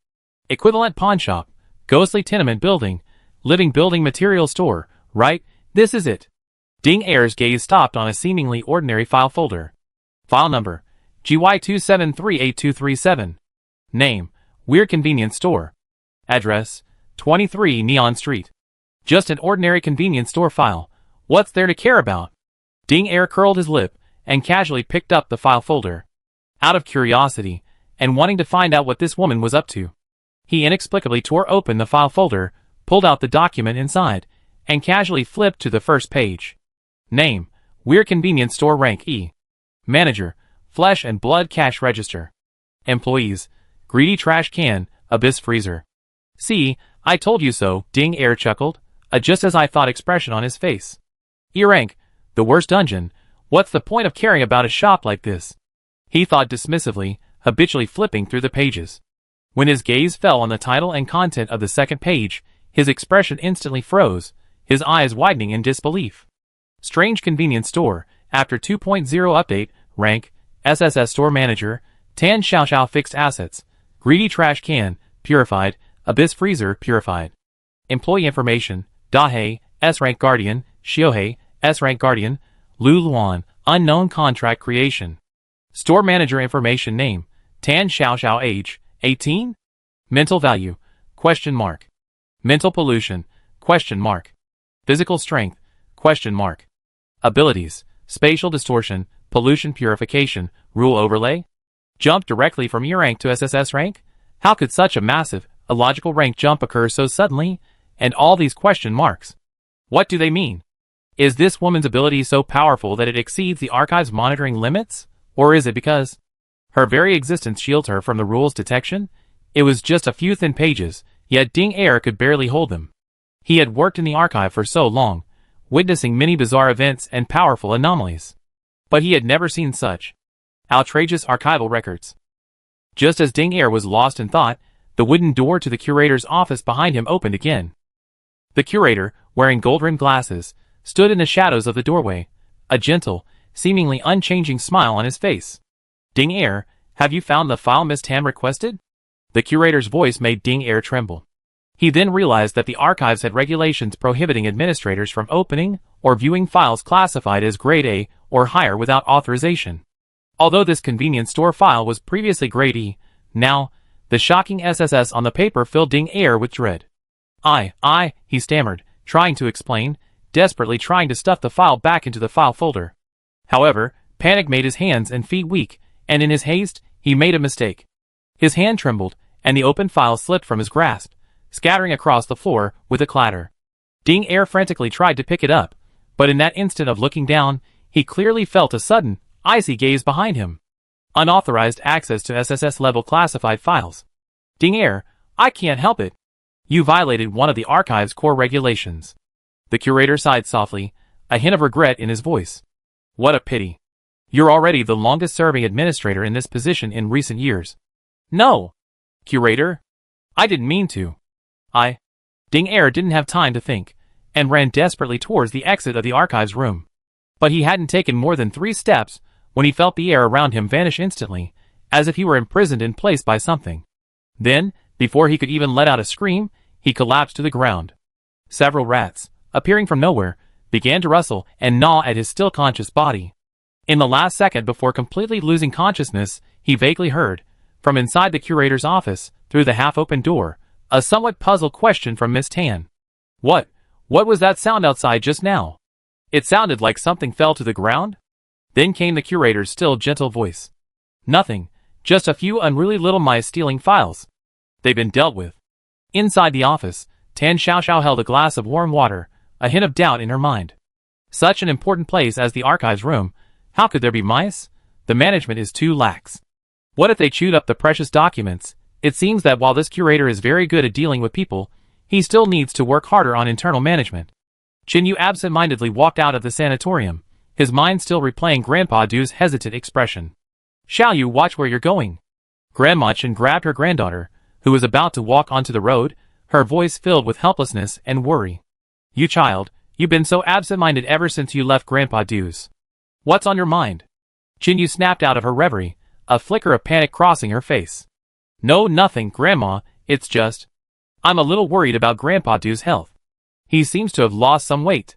A: Equivalent pawn shop, ghostly tenement building, living building material store, right? This is it. Ding Er's gaze stopped on a seemingly ordinary file folder. File number, GY2738237. Name, Weird Convenience Store. Address, 23 Neon Street. Just an ordinary convenience store file. What's there to care about? Ding Er curled his lip and casually picked up the file folder. Out of curiosity, and wanting to find out what this woman was up to, he inexplicably tore open the file folder, pulled out the document inside, and casually flipped to the first page. Name, Weird Convenience Store. Rank E. Manager, Flesh and Blood Cash Register. Employees, Greedy Trash Can, Abyss Freezer. "See, I told you so," Ding Er chuckled, a just-as-I-thought expression on his face. E-rank, the worst dungeon. What's the point of caring about a shop like this? He thought dismissively, habitually flipping through the pages. When his gaze fell on the title and content of the second page, his expression instantly froze, his eyes widening in disbelief. Strange Convenience Store, after 2.0 update, rank, SSS Store Manager, Tan Xiaoxiao Fixed Assets, Greedy Trash Can, Purified, Abyss Freezer, Purified. Employee Information, Dahei, S-Rank Guardian, Shiohei, S-Rank Guardian, Lu Luan, unknown contract creation. Store manager information name, Tan Xiaoxiao age, 18? Mental value, question mark. Mental pollution, question mark. Physical strength, question mark. Abilities, spatial distortion, pollution purification, rule overlay? Jump directly from E rank to SSS rank? How could such a massive, illogical rank jump occur so suddenly? And all these question marks. What do they mean? Is this woman's ability so powerful that it exceeds the archive's monitoring limits? Or is it because her very existence shields her from the rule's detection? It was just a few thin pages, yet Ding Air could barely hold them. He had worked in the archive for so long, witnessing many bizarre events and powerful anomalies. But he had never seen such outrageous archival records. Just as Ding Air was lost in thought, the wooden door to the curator's office behind him opened again. The curator, wearing gold-rimmed glasses, stood in the shadows of the doorway, a gentle, seemingly unchanging smile on his face. Ding Air, have you found the file Miss Tan requested? The curator's voice made Ding Air tremble. He then realized that the archives had regulations prohibiting administrators from opening or viewing files classified as Grade A or higher without authorization. Although this convenience store file was previously Grade E, now, the shocking SSS on the paper filled Ding Air with dread. He stammered, trying to explain, desperately trying to stuff the file back into the file folder. However, panic made his hands and feet weak, and in his haste, he made a mistake. His hand trembled, and the open file slipped from his grasp, scattering across the floor with a clatter. Ding Air frantically tried to pick it up, but in that instant of looking down, he clearly felt a sudden, icy gaze behind him. Unauthorized access to SSS-level classified files. Ding Air, I can't help it. You violated one of the archive's core regulations. The curator sighed softly, a hint of regret in his voice. What a pity. You're already the longest-serving administrator in this position in recent years. No! Curator? I didn't mean to. Ding Air didn't have time to think, and ran desperately towards the exit of the archives room. But he hadn't taken more than 3 steps when he felt the air around him vanish instantly, as if he were imprisoned in place by something. Then, before he could even let out a scream, he collapsed to the ground. Several rats, appearing from nowhere, began to rustle and gnaw at his still conscious body. In the last second before completely losing consciousness, he vaguely heard, from inside the curator's office, through the half-open door, a somewhat puzzled question from Miss Tan. What was that sound outside just now? It sounded like something fell to the ground? Then came the curator's still gentle voice. Nothing, just a few unruly little mice stealing files. They've been dealt with. Inside the office, Tan Xiaoxiao held a glass of warm water, a hint of doubt in her mind. Such an important place as the archives room, how could there be mice? The management is too lax. What if they chewed up the precious documents? It seems that while this curator is very good at dealing with people, he still needs to work harder on internal management. Qin Yu absent-mindedly walked out of the sanatorium, his mind still replaying Grandpa Du's hesitant expression. Shall you watch where you're going? Grandma Qin grabbed her granddaughter, who was about to walk onto the road, her voice filled with helplessness and worry. You child, you've been so absent-minded ever since you left Grandpa Du's. What's on your mind? Qin Yu snapped out of her reverie, a flicker of panic crossing her face. No, nothing, Grandma, it's just, I'm a little worried about Grandpa Du's health. He seems to have lost some weight.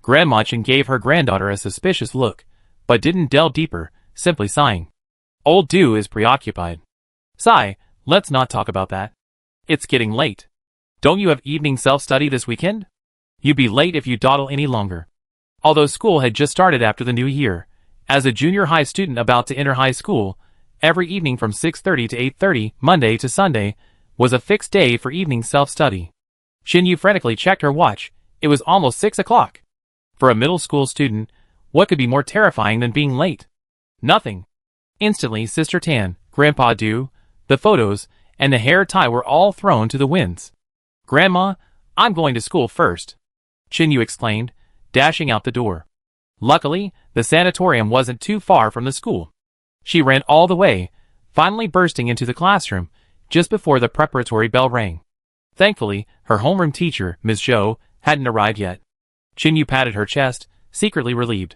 A: Grandma Qin gave her granddaughter a suspicious look, but didn't delve deeper, simply sighing. Old Du is preoccupied. Sigh, let's not talk about that. It's getting late. Don't you have evening self-study this weekend? You'd be late if you dawdle any longer. Although school had just started after the new year, as a junior high student about to enter high school, every evening from 6:30 to 8:30, Monday to Sunday, was a fixed day for evening self-study. Qin Yu frantically checked her watch. It was almost 6 o'clock. For a middle school student, what could be more terrifying than being late? Nothing. Instantly, Sister Tan, Grandpa Du, the photos, and the hair tie were all thrown to the winds. Grandma, I'm going to school first, Qin Yu exclaimed, dashing out the door. Luckily, the sanatorium wasn't too far from the school. She ran all the way, finally bursting into the classroom, just before the preparatory bell rang. Thankfully, her homeroom teacher, Ms. Zhou, hadn't arrived yet. Qin Yu patted her chest, secretly relieved.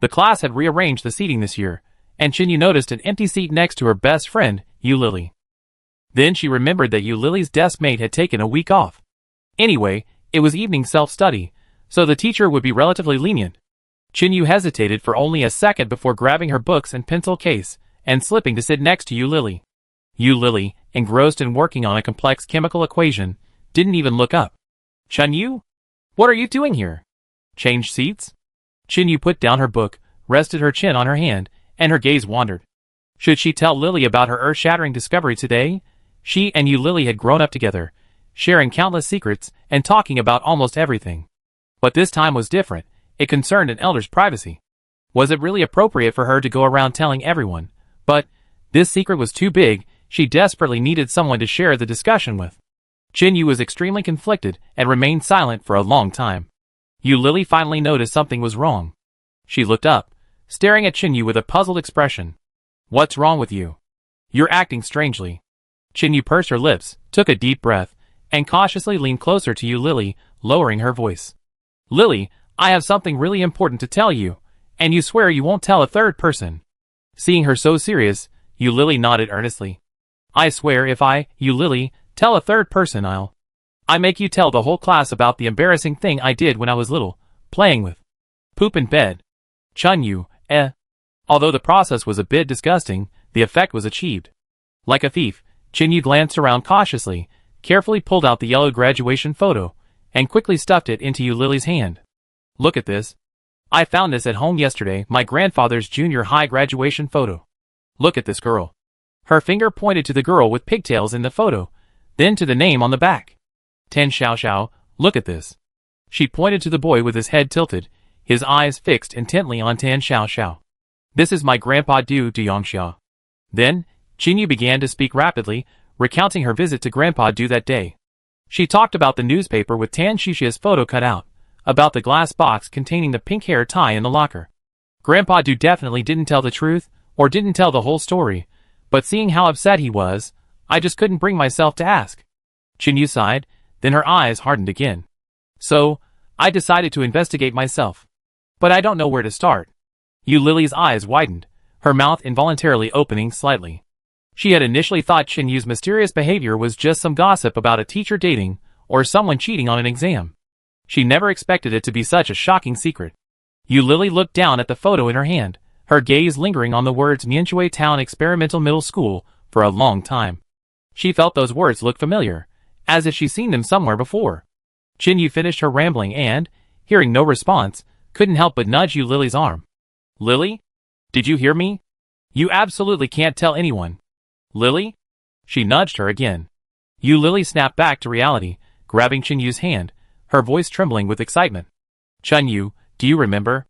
A: The class had rearranged the seating this year, and Qin Yu noticed an empty seat next to her best friend, Yu Lily. Then she remembered that Yu Lily's desk mate had taken a week off. Anyway, it was evening self-study, so the teacher would be relatively lenient. Chinyu hesitated for only a second before grabbing her books and pencil case and slipping to sit next to Yu Lily. Yu Lily, engrossed in working on a complex chemical equation, didn't even look up. Chinyu? What are you doing here? Change seats? Chinyu put down her book, rested her chin on her hand, and her gaze wandered. Should she tell Lily about her earth-shattering discovery today? She and Yu Lily had grown up together, sharing countless secrets and talking about almost everything. But this time was different. It concerned an elder's privacy. Was it really appropriate for her to go around telling everyone? But this secret was too big. She desperately needed someone to share the discussion with. Chinyu was extremely conflicted and remained silent for a long time. Yu Lily finally noticed something was wrong. She looked up, staring at Chinyu with a puzzled expression. What's wrong with you? You're acting strangely. Chinyu pursed her lips, took a deep breath, and cautiously leaned closer to Yu Lily, lowering her voice. Lily, I have something really important to tell you, and you swear you won't tell a third person. Seeing her so serious, Yu Lily nodded earnestly. I swear if I, Yu Lily, tell a third person I make you tell the whole class about the embarrassing thing I did when I was little, playing with poop in bed. Chinyu, Although the process was a bit disgusting, the effect was achieved. Like a thief, Chinyu glanced around cautiously, carefully pulled out the yellowed graduation photo, and quickly stuffed it into Yu Lily's hand. Look at this. I found this at home yesterday, my grandfather's junior high graduation photo. Look at this girl. Her finger pointed to the girl with pigtails in the photo, then to the name on the back. Tan Xiaoxiao, look at this. She pointed to the boy with his head tilted, his eyes fixed intently on Tan Xiaoxiao. This is my grandpa Du Yongxia. Then, Chinyu began to speak rapidly, recounting her visit to Grandpa Du that day. She talked about the newspaper with Tan Xiaoxia's photo cut out, about the glass box containing the pink hair tie in the locker. Grandpa Du definitely didn't tell the truth, or didn't tell the whole story, but seeing how upset he was, I just couldn't bring myself to ask. Chinyu sighed, then her eyes hardened again. So, I decided to investigate myself. But I don't know where to start. Yu Lily's eyes widened, her mouth involuntarily opening slightly. She had initially thought Chinyu's mysterious behavior was just some gossip about a teacher dating, or someone cheating on an exam. She never expected it to be such a shocking secret. Yu Lily looked down at the photo in her hand, her gaze lingering on the words Mianchui Town Experimental Middle School for a long time. She felt those words looked familiar, as if she'd seen them somewhere before. Chinyu finished her rambling and, hearing no response, couldn't help but nudge Yu Lily's arm. Lily? Did you hear me? You absolutely can't tell anyone. Lily? She nudged her again. Yu Lily snapped back to reality, grabbing Chinyu's hand, her voice trembling with excitement. Chinyu, do you remember?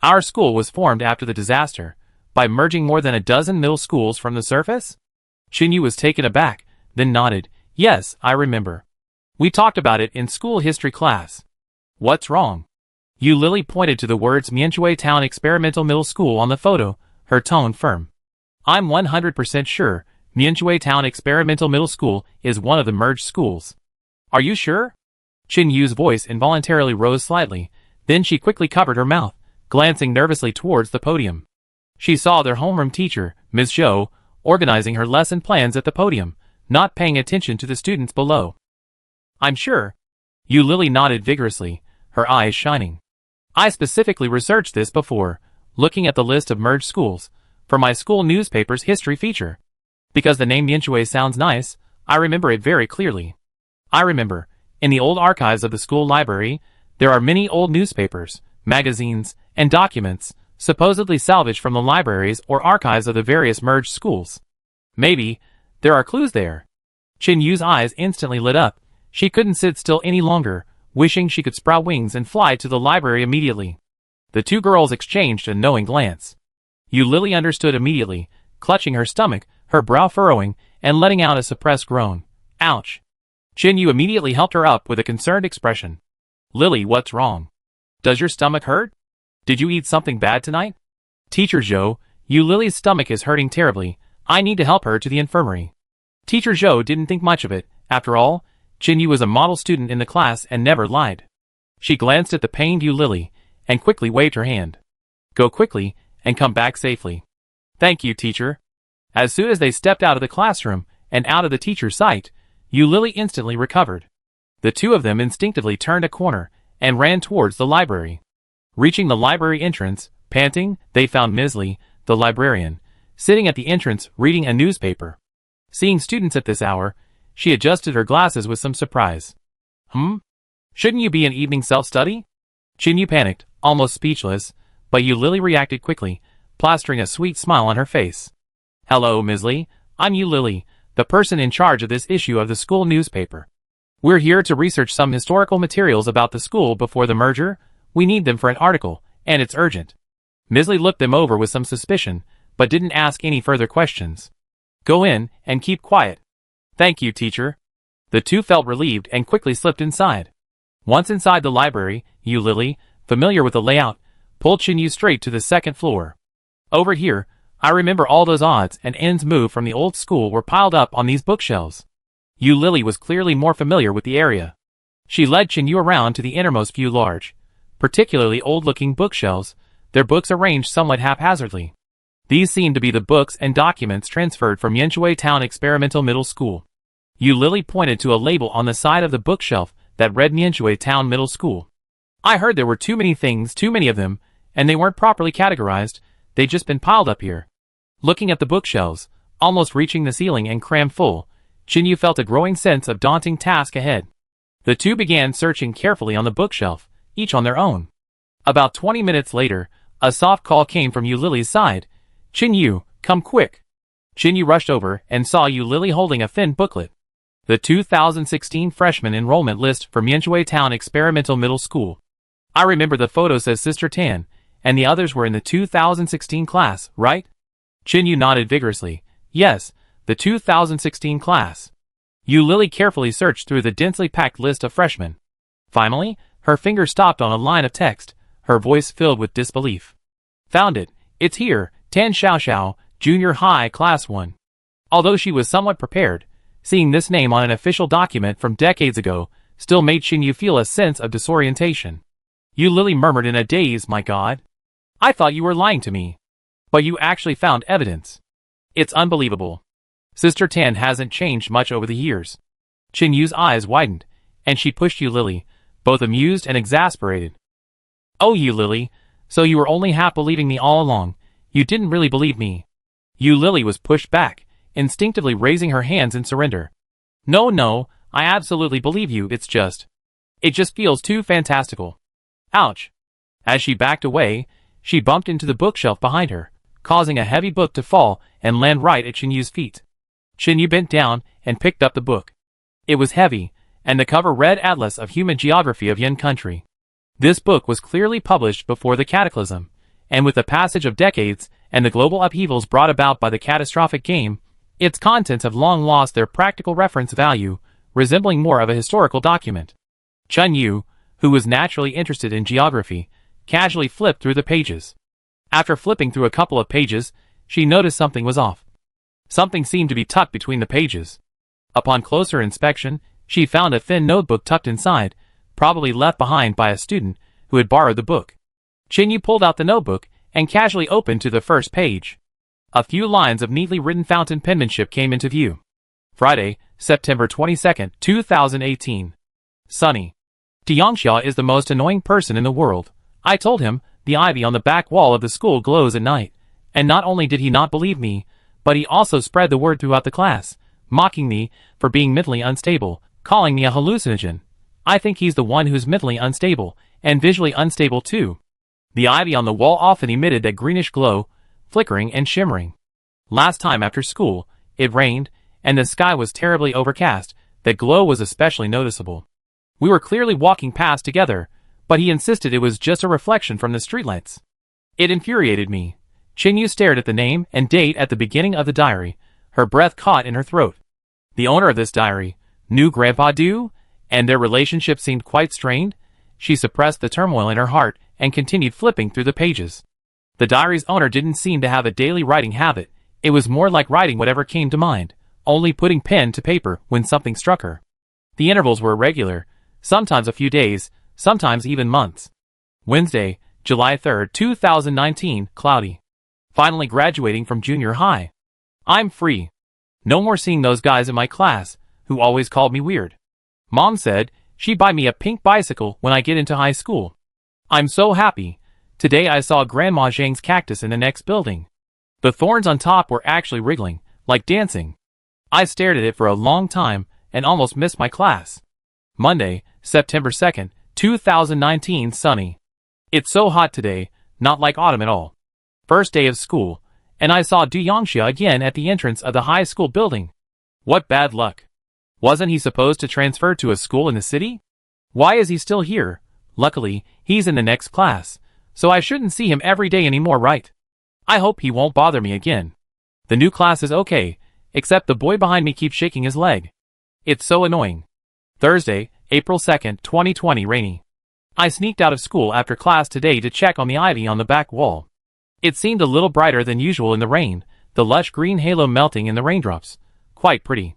A: Our school was formed after the disaster, by merging more than a dozen middle schools from the surface? Chinyu was taken aback, then nodded. Yes, I remember. We talked about it in school history class. What's wrong? Yu Lily pointed to the words Mianchui Town Experimental Middle School on the photo, her tone firm. I'm 100% sure Mianchui Town Experimental Middle School is one of the merged schools. Are you sure? Chinyu's voice involuntarily rose slightly, then she quickly covered her mouth, glancing nervously towards the podium. She saw their homeroom teacher, Ms. Zhou, organizing her lesson plans at the podium, not paying attention to the students below. I'm sure. Yu Lily nodded vigorously, her eyes shining. I specifically researched this before, looking at the list of merged schools, for my school newspaper's history feature. Because the name Mianchui sounds nice, I remember it very clearly. I remember, in the old archives of the school library, there are many old newspapers, magazines, and documents, supposedly salvaged from the libraries or archives of the various merged schools. Maybe, there are clues there. Chinyu's eyes instantly lit up. She couldn't sit still any longer, wishing she could sprout wings and fly to the library immediately. The two girls exchanged a knowing glance. Yu Lily understood immediately, clutching her stomach, her brow furrowing, and letting out a suppressed groan. Ouch. Chinyu immediately helped her up with a concerned expression. Lily, what's wrong? Does your stomach hurt? Did you eat something bad tonight? Teacher Zhou, Yu Lily's stomach is hurting terribly. I need to help her to the infirmary. Teacher Zhou didn't think much of it. After all, Chinyu was a model student in the class and never lied. She glanced at the pained Yu Lily, and quickly waved her hand. Go quickly, and come back safely. Thank you, teacher. As soon as they stepped out of the classroom, and out of the teacher's sight, Yu Lily instantly recovered. The two of them instinctively turned a corner, and ran towards the library. Reaching the library entrance, panting, they found Ms. Lee, the librarian, sitting at the entrance reading a newspaper. Seeing students at this hour, she adjusted her glasses with some surprise. Shouldn't you be in evening self-study? Chin-Yu panicked, almost speechless, but Yu Lily reacted quickly, plastering a sweet smile on her face. Hello, Ms. Lee. I'm Yu Lily, the person in charge of this issue of the school newspaper. We're here to research some historical materials about the school before the merger. We need them for an article, and it's urgent. Ms. Lee looked them over with some suspicion, but didn't ask any further questions. Go in, and keep quiet. Thank you, teacher. The two felt relieved and quickly slipped inside. Once inside the library, Yu Lily, familiar with the layout, pulled Chin-Yu straight to the second floor. Over here, I remember all those odds and ends moved from the old school were piled up on these bookshelves. Yu Lily was clearly more familiar with the area. She led Chin-Yu around to the innermost few large, particularly old-looking bookshelves, their books arranged somewhat haphazardly. These seemed to be the books and documents transferred from Yanshui Town Experimental Middle School. Yu Lily pointed to a label on the side of the bookshelf that read Yanshui Town Middle School. I heard there were too many things, too many of them, and they weren't properly categorized, they'd just been piled up here. Looking at the bookshelves, almost reaching the ceiling and crammed full, Chin-Yu felt a growing sense of daunting task ahead. The two began searching carefully on the bookshelf, each on their own. About 20 minutes later, a soft call came from Yu Lily's side. Chin-Yu, come quick. Chin-Yu rushed over and saw Yu Lily holding a thin booklet. The 2016 freshman enrollment list for Yanshui Town Experimental Middle School. I remember the photo says Sister Tan, and the others were in the 2016 class, right? Chin-Yu nodded vigorously. Yes, the 2016 class. Yu Lily carefully searched through the densely packed list of freshmen. Finally, her finger stopped on a line of text, her voice filled with disbelief. Found it. It's here, Tan Xiaoxiao, Junior High Class 1. Although she was somewhat prepared, seeing this name on an official document from decades ago still made Chin-Yu feel a sense of disorientation. Yu Lily murmured in a daze, my God. I thought you were lying to me. But you actually found evidence. It's unbelievable. Sister Tan hasn't changed much over the years. Chin-Yu's eyes widened, and she pushed Yu Lily, both amused and exasperated. Oh, Yu Lily, so you were only half believing me all along. You didn't really believe me. Yu Lily was pushed back, instinctively raising her hands in surrender. No, I absolutely believe you, it just feels too fantastical. Ouch. As she backed away, she bumped into the bookshelf behind her, causing a heavy book to fall and land right at Chin-Yu's feet. Chin-Yu bent down and picked up the book. It was heavy, and the cover read Atlas of Human Geography of Yan Country. This book was clearly published before the cataclysm, and with the passage of decades and the global upheavals brought about by the catastrophic game, its contents have long lost their practical reference value, resembling more of a historical document. Chin-Yu, who was naturally interested in geography, casually flipped through the pages. After flipping through a couple of pages, she noticed something was off. Something seemed to be tucked between the pages. Upon closer inspection, she found a thin notebook tucked inside, probably left behind by a student who had borrowed the book. Chin-Yu pulled out the notebook and casually opened to the first page. A few lines of neatly written fountain penmanship came into view. Friday, September 22, 2018. Sunny. Tiangxia is the most annoying person in the world. I told him, the ivy on the back wall of the school glows at night. And not only did he not believe me, but he also spread the word throughout the class, mocking me for being mentally unstable, calling me a hallucinogen. I think he's the one who's mentally unstable, and visually unstable too. The ivy on the wall often emitted that greenish glow, flickering and shimmering. Last time after school, it rained, and the sky was terribly overcast. That glow was especially noticeable. We were clearly walking past together, but he insisted it was just a reflection from the streetlights. It infuriated me. Chin-Yu stared at the name and date at the beginning of the diary, her breath caught in her throat. The owner of this diary knew Grandpa Du, and their relationship seemed quite strained. She suppressed the turmoil in her heart and continued flipping through the pages. The diary's owner didn't seem to have a daily writing habit. It was more like writing whatever came to mind, only putting pen to paper when something struck her. The intervals were irregular, sometimes a few days, sometimes even months. Wednesday, July 3, 2019, cloudy. Finally graduating from junior high. I'm free. No more seeing those guys in my class, who always called me weird. Mom said She buy me a pink bicycle when I get into high school. I'm so happy. Today I saw Grandma Zhang's cactus in the next building. The thorns on top were actually wriggling, like dancing. I stared at it for a long time and almost missed my class. Monday, September 2nd, 2019. Sunny. It's so hot today, not like autumn at all. First day of school, and I saw Du Yongxia again at the entrance of the high school building. What bad luck. Wasn't he supposed to transfer to a school in the city? Why is he still here? Luckily, he's in the next class, so I shouldn't see him every day anymore, right? I hope he won't bother me again. The new class is okay, except the boy behind me keeps shaking his leg. It's so annoying. Thursday, April 2nd, 2020. Rainy. I sneaked out of school after class today to check on the ivy on the back wall. It seemed a little brighter than usual in the rain, the lush green halo melting in the raindrops. Quite pretty.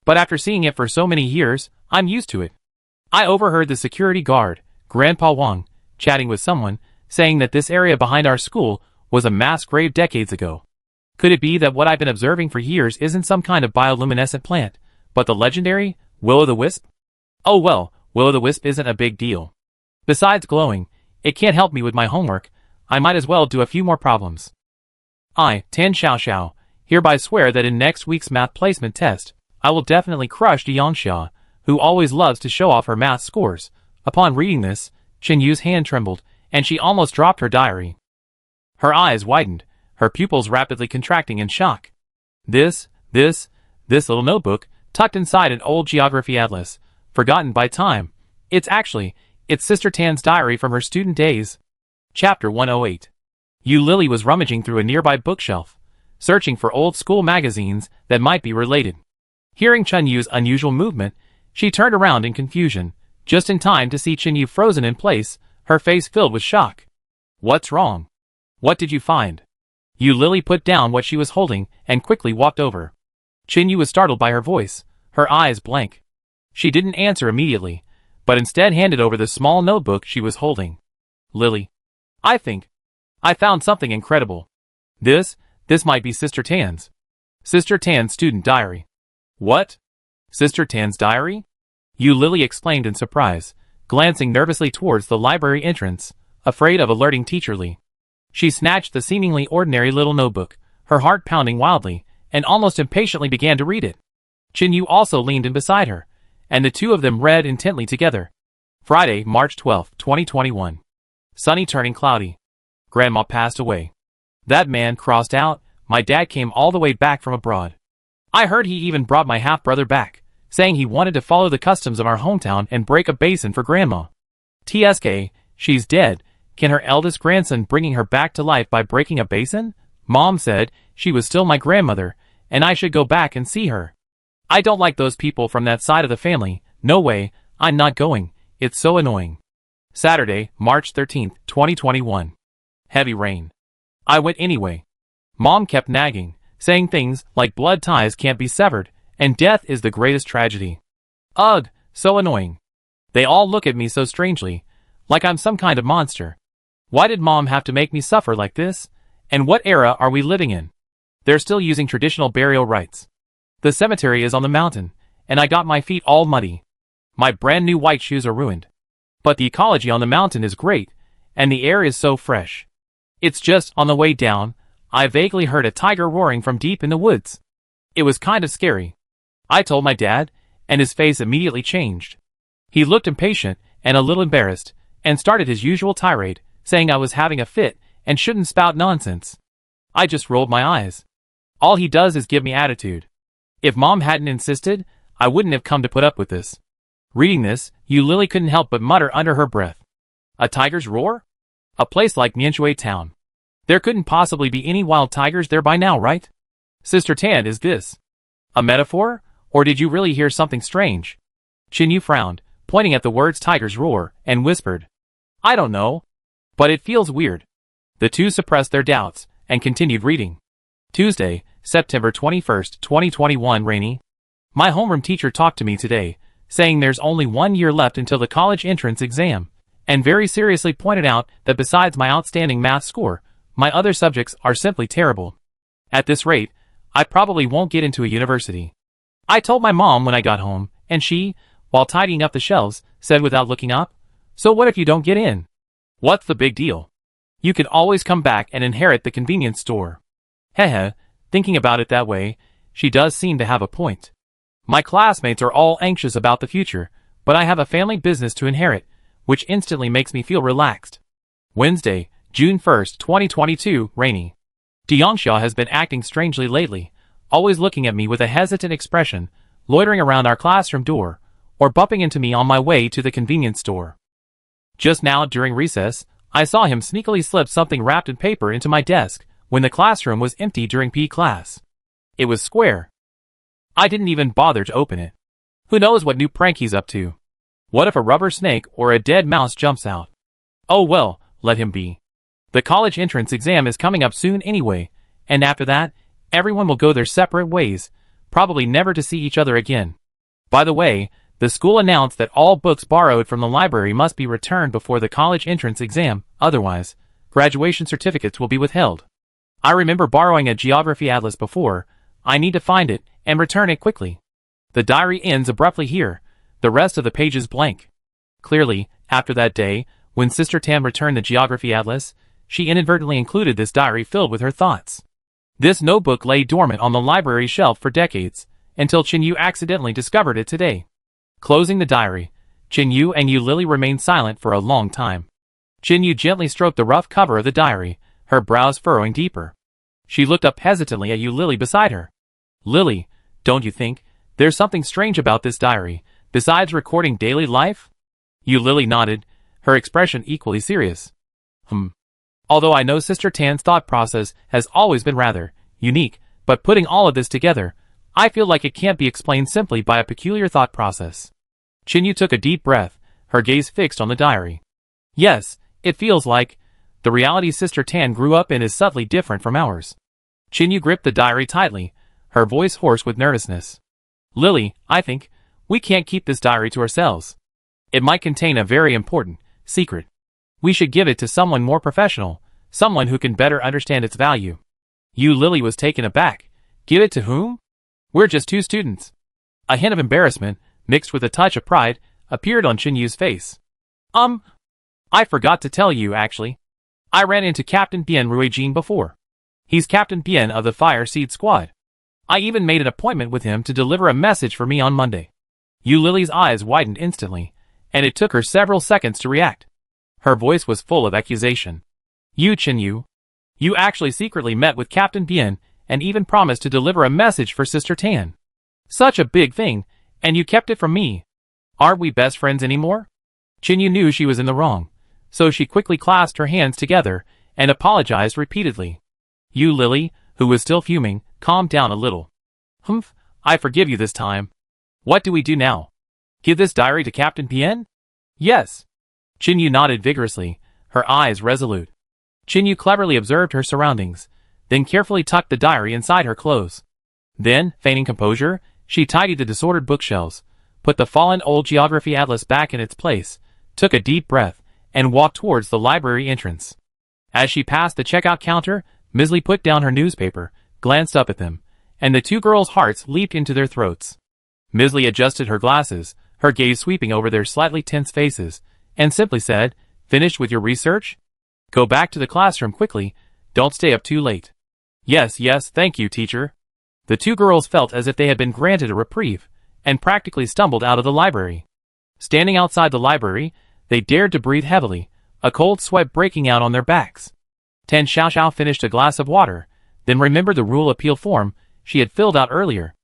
A: But after seeing it for so many years, I'm used to it. I overheard the security guard, Grandpa Wang, chatting with someone, saying that this area behind our school was a mass grave decades ago. Could it be that what I've been observing for years isn't some kind of bioluminescent plant, but the legendary will-o'-the-wisp? Oh well, will-o'-the-wisp isn't a big deal. Besides glowing, it can't help me with my homework. I might as well do a few more problems. I, Tan Xiaoxiao, hereby swear that in next week's math placement test, I will definitely crush Du Yongxia, who always loves to show off her math scores. Upon reading this, Chen Yu's hand trembled, and she almost dropped her diary. Her eyes widened, her pupils rapidly contracting in shock. This little notebook, tucked inside an old geography atlas, forgotten by time. It's Sister Tan's diary from her student days. Chapter 108. Yu Lily was rummaging through a nearby bookshelf, searching for old school magazines that might be related. Hearing Chen Yu's unusual movement, she turned around in confusion, just in time to see Chen Yu frozen in place, her face filled with shock. What's wrong? What did you find? Yu Lily put down what she was holding and quickly walked over. Chen Yu was startled by her voice, her eyes blank. She didn't answer immediately, but instead handed over the small notebook she was holding. Lily. I found something incredible. This might be Sister Tan's. Sister Tan's student diary. What? Sister Tan's diary? Yu Lily exclaimed in surprise, glancing nervously towards the library entrance, afraid of alerting Teacher Li. She snatched the seemingly ordinary little notebook, her heart pounding wildly, and almost impatiently began to read it. Chen Yu also leaned in beside her, and the two of them read intently together. Friday, March 12, 2021. Sunny turning cloudy. Grandma passed away. That man crossed out. My dad came all the way back from abroad. I heard he even brought my half-brother back, saying he wanted to follow the customs of our hometown and break a basin for Grandma. TSK, she's dead. Can her eldest grandson bringing her back to life by breaking a basin? Mom said she was still my grandmother, and I should go back and see her. I don't like those people from that side of the family. No way, I'm not going. It's so annoying. Saturday, March 13, 2021. Heavy rain. I went anyway. Mom kept nagging, saying things like blood ties can't be severed, and death is the greatest tragedy. Ugh, so annoying. They all look at me so strangely, like I'm some kind of monster. Why did Mom have to make me suffer like this? And what era are we living in? They're still using traditional burial rites. The cemetery is on the mountain, and I got my feet all muddy. My brand new white shoes are ruined. But the ecology on the mountain is great, and the air is so fresh. It's just, on the way down, I vaguely heard a tiger roaring from deep in the woods. It was kind of scary. I told my dad, and his face immediately changed. He looked impatient and a little embarrassed, and started his usual tirade, saying I was having a fit and shouldn't spout nonsense. I just rolled my eyes. All he does is give me attitude. If Mom hadn't insisted, I wouldn't have come to put up with this. Reading this, Yu Lily couldn't help but mutter under her breath. A tiger's roar? A place like Nianshui town. There couldn't possibly be any wild tigers there by now, right? Sister Tan, is this a metaphor, or did you really hear something strange? Chen Yu frowned, pointing at the words tiger's roar, and whispered. I don't know. But it feels weird. The two suppressed their doubts, and continued reading. Tuesday, September 21st, 2021. Rainy. My homeroom teacher talked to me today, saying there's only 1 year left until the college entrance exam, and very seriously pointed out that besides my outstanding math score, my other subjects are simply terrible. At this rate, I probably won't get into a university. I told my mom when I got home, and she, while tidying up the shelves, said without looking up, "So what if you don't get in? What's the big deal? You can always come back and inherit the convenience store." Heh, thinking about it that way, she does seem to have a point. My classmates are all anxious about the future, but I have a family business to inherit, which instantly makes me feel relaxed. Wednesday, June 1st, 2022, rainy. Deyongsha has been acting strangely lately, always looking at me with a hesitant expression, loitering around our classroom door, or bumping into me on my way to the convenience store. Just now, during recess, I saw him sneakily slip something wrapped in paper into my desk when the classroom was empty during PE class. It was square. I didn't even bother to open it. Who knows what new prank he's up to? What if a rubber snake or a dead mouse jumps out? Oh well, let him be. The college entrance exam is coming up soon anyway, and after that, everyone will go their separate ways, probably never to see each other again. By the way, the school announced that all books borrowed from the library must be returned before the college entrance exam, otherwise, graduation certificates will be withheld. I remember borrowing a geography atlas before. I need to find it and return it quickly. The diary ends abruptly here, the rest of the page is blank. Clearly, after that day, when Sister Tan returned the geography atlas, she inadvertently included this diary filled with her thoughts. This notebook lay dormant on the library shelf for decades, until Chinyu accidentally discovered it today. Closing the diary, Chinyu and Yu Lily remained silent for a long time. Chinyu gently stroked the rough cover of the diary, her brows furrowing deeper. She looked up hesitantly at Yu Lily beside her. "Lily, don't you think there's something strange about this diary, besides recording daily life?" Yu Lily nodded, her expression equally serious. Although I know Sister Tan's thought process has always been rather unique, but putting all of this together, I feel like it can't be explained simply by a peculiar thought process." Chinyu took a deep breath, her gaze fixed on the diary. "Yes, it feels like the reality Sister Tan grew up in is subtly different from ours." Chinyu gripped the diary tightly, her voice hoarse with nervousness. "Lily, I think we can't keep this diary to ourselves. It might contain a very important secret. We should give it to someone more professional, someone who can better understand its value." Yu Lily was taken aback. "Give it to whom? We're just two students." A hint of embarrassment, mixed with a touch of pride, appeared on Chinyu's face. I forgot to tell you, actually. I ran into Captain Bien Ruijin before. He's Captain Bien of the Fire Seed Squad. I even made an appointment with him to deliver a message for me on Monday." Yu Lily's eyes widened instantly, and it took her several seconds to react. Her voice was full of accusation. "You, Chinyu, you actually secretly met with Captain Bien and even promised to deliver a message for Sister Tan. Such a big thing, and you kept it from me. Aren't we best friends anymore?" Chinyu knew she was in the wrong, so she quickly clasped her hands together and apologized repeatedly. Yu Lily, who was still fuming, calmed down a little. I forgive you this time. What do we do now? Give this diary to Captain Bien?" "Yes." Chinyu nodded vigorously, her eyes resolute. Chinyu cleverly observed her surroundings, then carefully tucked the diary inside her clothes. Then, feigning composure, she tidied the disordered bookshelves, put the fallen old geography atlas back in its place, took a deep breath, and walked towards the library entrance. As she passed the checkout counter, Misley put down her newspaper, glanced up at them, and the two girls' hearts leaped into their throats. Misley adjusted her glasses, her gaze sweeping over their slightly tense faces, and simply said, "Finished with your research? Go back to the classroom quickly, don't stay up too late." Yes, thank you, teacher." The two girls felt as if they had been granted a reprieve, and practically stumbled out of the library. Standing outside the library, they dared to breathe heavily, a cold sweat breaking out on their backs. Tan Xiaoxiao finished a glass of water, then remembered the rule appeal form she had filled out earlier.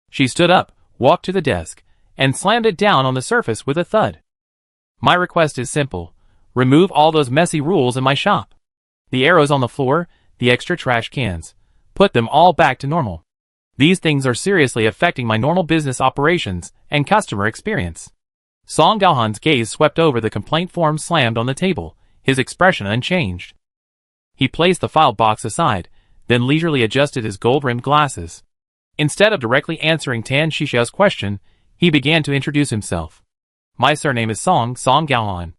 A: She stood up, walked to the desk, and slammed it down on the surface with a thud. "My request is simple. Remove all those messy rules in my shop. The arrows on the floor, the extra trash cans. Put them all back to normal. These things are seriously affecting my normal business operations and customer experience." Song Gaohan's gaze swept over the complaint form slammed on the table, his expression unchanged. He placed the file box aside, then leisurely adjusted his gold-rimmed glasses. Instead of directly answering Tan Xiaoxiao's question, he began to introduce himself. "My surname is Song Gaohan.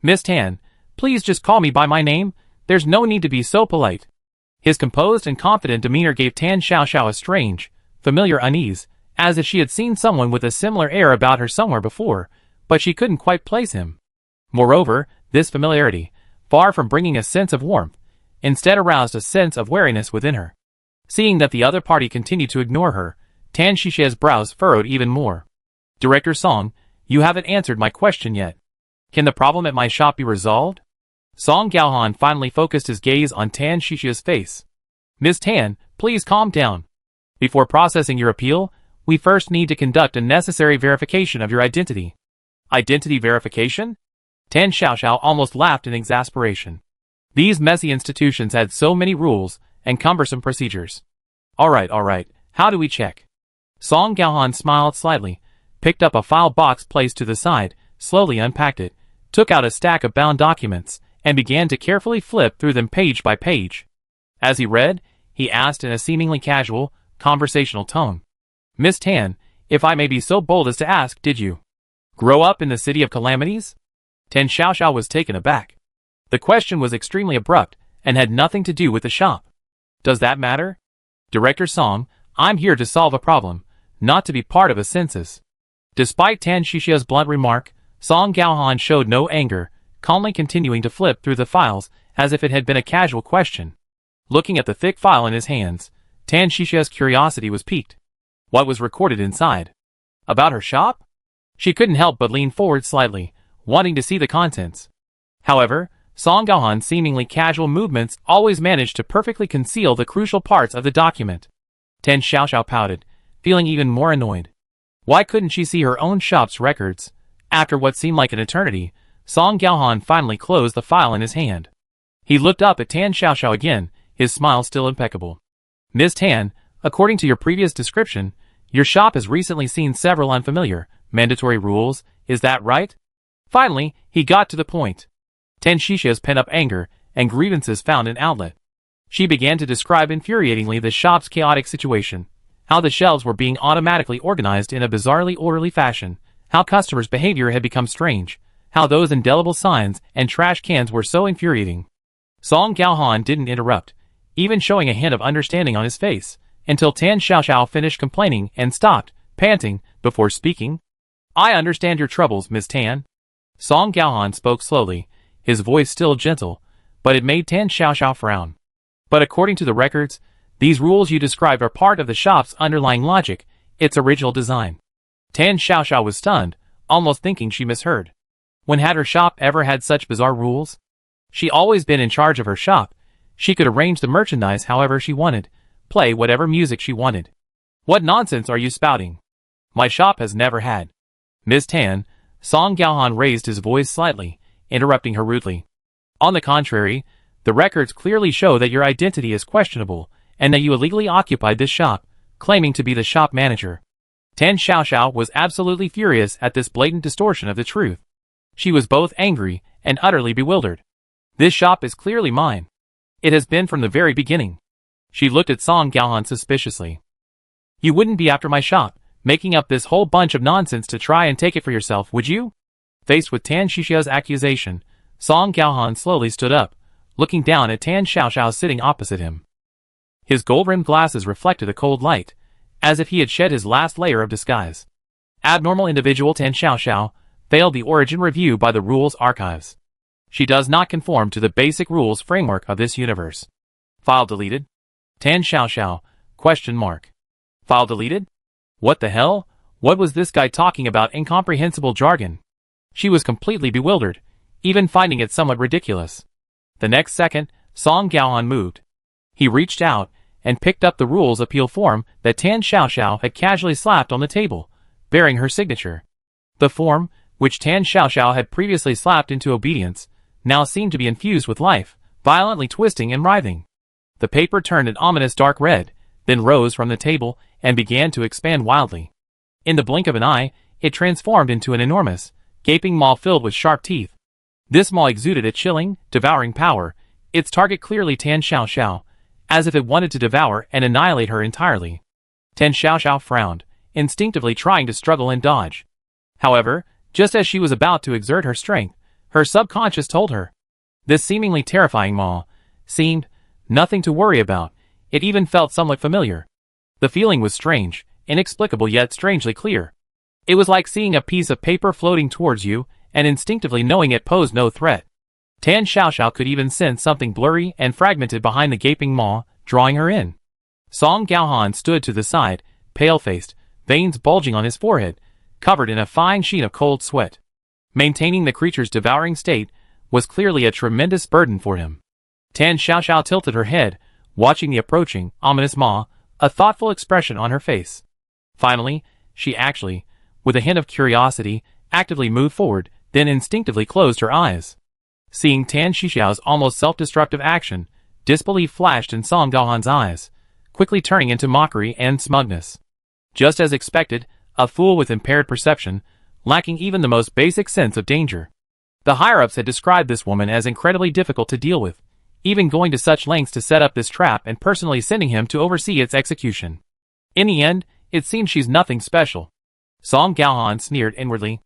A: Miss Tan, please just call me by my name, there's no need to be so polite." His composed and confident demeanor gave Tan Xiaoxiao a strange, familiar unease, as if she had seen someone with a similar air about her somewhere before, but she couldn't quite place him. Moreover, this familiarity, far from bringing a sense of warmth, instead aroused a sense of wariness within her. Seeing that the other party continued to ignore her, Tan Shishia's brows furrowed even more. Director Song, you haven't answered my question yet. Can the problem at my shop be resolved? Song Gaohan finally focused his gaze on Tan Shishia's face. Ms. Tan, please calm down. Before processing your appeal, we first need to conduct a necessary verification of your identity. Identity verification? Tan Xiaoxiao almost laughed in exasperation. These messy institutions had so many rules and cumbersome procedures. Alright, how do we check? Song Gaohan smiled slightly, picked up a file box placed to the side, slowly unpacked it, took out a stack of bound documents, and began to carefully flip through them page by page. As he read, he asked in a seemingly casual, conversational tone. Miss Tan, if I may be so bold as to ask, did you grow up in the City of Calamities? Tan Xiaoxiao was taken aback. The question was extremely abrupt, and had nothing to do with the shop. Does that matter? Director Song, I'm here to solve a problem, not to be part of a census. Despite Tan Shishia's blunt remark, Song Gaohan showed no anger, calmly continuing to flip through the files as if it had been a casual question. Looking at the thick file in his hands, Tan Shishia's curiosity was piqued. What was recorded inside? About her shop? She couldn't help but lean forward slightly, wanting to see the contents. However, Song Gaohan's seemingly casual movements always managed to perfectly conceal the crucial parts of the document. Tan Xiaoxiao pouted, feeling even more annoyed. Why couldn't she see her own shop's records? After what seemed like an eternity, Song Gaohan finally closed the file in his hand. He looked up at Tan Xiaoxiao again, his smile still impeccable. Ms. Tan, according to your previous description, your shop has recently seen several unfamiliar, mandatory rules, is that right? Finally, he got to the point. Tan Shishia's pent-up anger and grievances found an outlet. She began to describe infuriatingly the shop's chaotic situation, how the shelves were being automatically organized in a bizarrely orderly fashion, how customers' behavior had become strange, how those indelible signs and trash cans were so infuriating. Song Gaohan didn't interrupt, even showing a hint of understanding on his face, until Tan Xiaoxiao finished complaining and stopped, panting, before speaking. I understand your troubles, Ms. Tan. Song Gaohan spoke slowly, his voice still gentle, but it made Tan Xiaoxiao frown. But according to the records, these rules you described are part of the shop's underlying logic, its original design. Tan Xiaoxiao was stunned, almost thinking she misheard. When had her shop ever had such bizarre rules? She always been in charge of her shop. She could arrange the merchandise however she wanted, play whatever music she wanted. What nonsense are you spouting? My shop has never had. Ms. Tan, Song Gaohan raised his voice slightly, interrupting her rudely. On the contrary, the records clearly show that your identity is questionable, and that you illegally occupied this shop, claiming to be the shop manager. Tan Xiaoxiao was absolutely furious at this blatant distortion of the truth. She was both angry and utterly bewildered. This shop is clearly mine. It has been from the very beginning. She looked at Song Gaohan suspiciously. You wouldn't be after my shop, making up this whole bunch of nonsense to try and take it for yourself, would you? Faced with Tan Shishia's accusation, Song Gaohan slowly stood up, looking down at Tan Xiaoxiao sitting opposite him. His gold-rimmed glasses reflected a cold light, as if he had shed his last layer of disguise. Abnormal individual Tan Xiaoxiao failed the origin review by the rules archives. She does not conform to the basic rules framework of this universe. File deleted? Tan Xiaoxiao, question mark. File deleted? What the hell? What was this guy talking about incomprehensible jargon? She was completely bewildered, even finding it somewhat ridiculous. The next second, Song Gaohan moved. He reached out and picked up the rules appeal form that Tan Xiaoxiao had casually slapped on the table, bearing her signature. The form, which Tan Xiaoxiao had previously slapped into obedience, now seemed to be infused with life, violently twisting and writhing. The paper turned an ominous dark red, then rose from the table and began to expand wildly. In the blink of an eye, it transformed into an enormous, gaping maw filled with sharp teeth. This maw exuded a chilling, devouring power, its target clearly Tan Xiaoxiao, as if it wanted to devour and annihilate her entirely. Tan Xiaoxiao frowned, instinctively trying to struggle and dodge. However, just as she was about to exert her strength, her subconscious told her. This seemingly terrifying maw seemed nothing to worry about. It even felt somewhat familiar. The feeling was strange, inexplicable yet strangely clear. It was like seeing a piece of paper floating towards you, and instinctively knowing it posed no threat. Tan Xiaoxiao could even sense something blurry and fragmented behind the gaping maw, drawing her in. Song Gaohan stood to the side, pale-faced, veins bulging on his forehead, covered in a fine sheet of cold sweat. Maintaining the creature's devouring state was clearly a tremendous burden for him. Tan Xiaoxiao tilted her head, watching the approaching, ominous maw, a thoughtful expression on her face. Finally, she actually, with a hint of curiosity, actively moved forward, then instinctively closed her eyes. Seeing Tan Xiaoxiao's almost self-destructive action, disbelief flashed in Song Gaohan's eyes, quickly turning into mockery and smugness. Just as expected, a fool with impaired perception, lacking even the most basic sense of danger. The higher-ups had described this woman as incredibly difficult to deal with, even going to such lengths to set up this trap and personally sending him to oversee its execution. In the end, it seems she's nothing special. Song Gaohan sneered inwardly.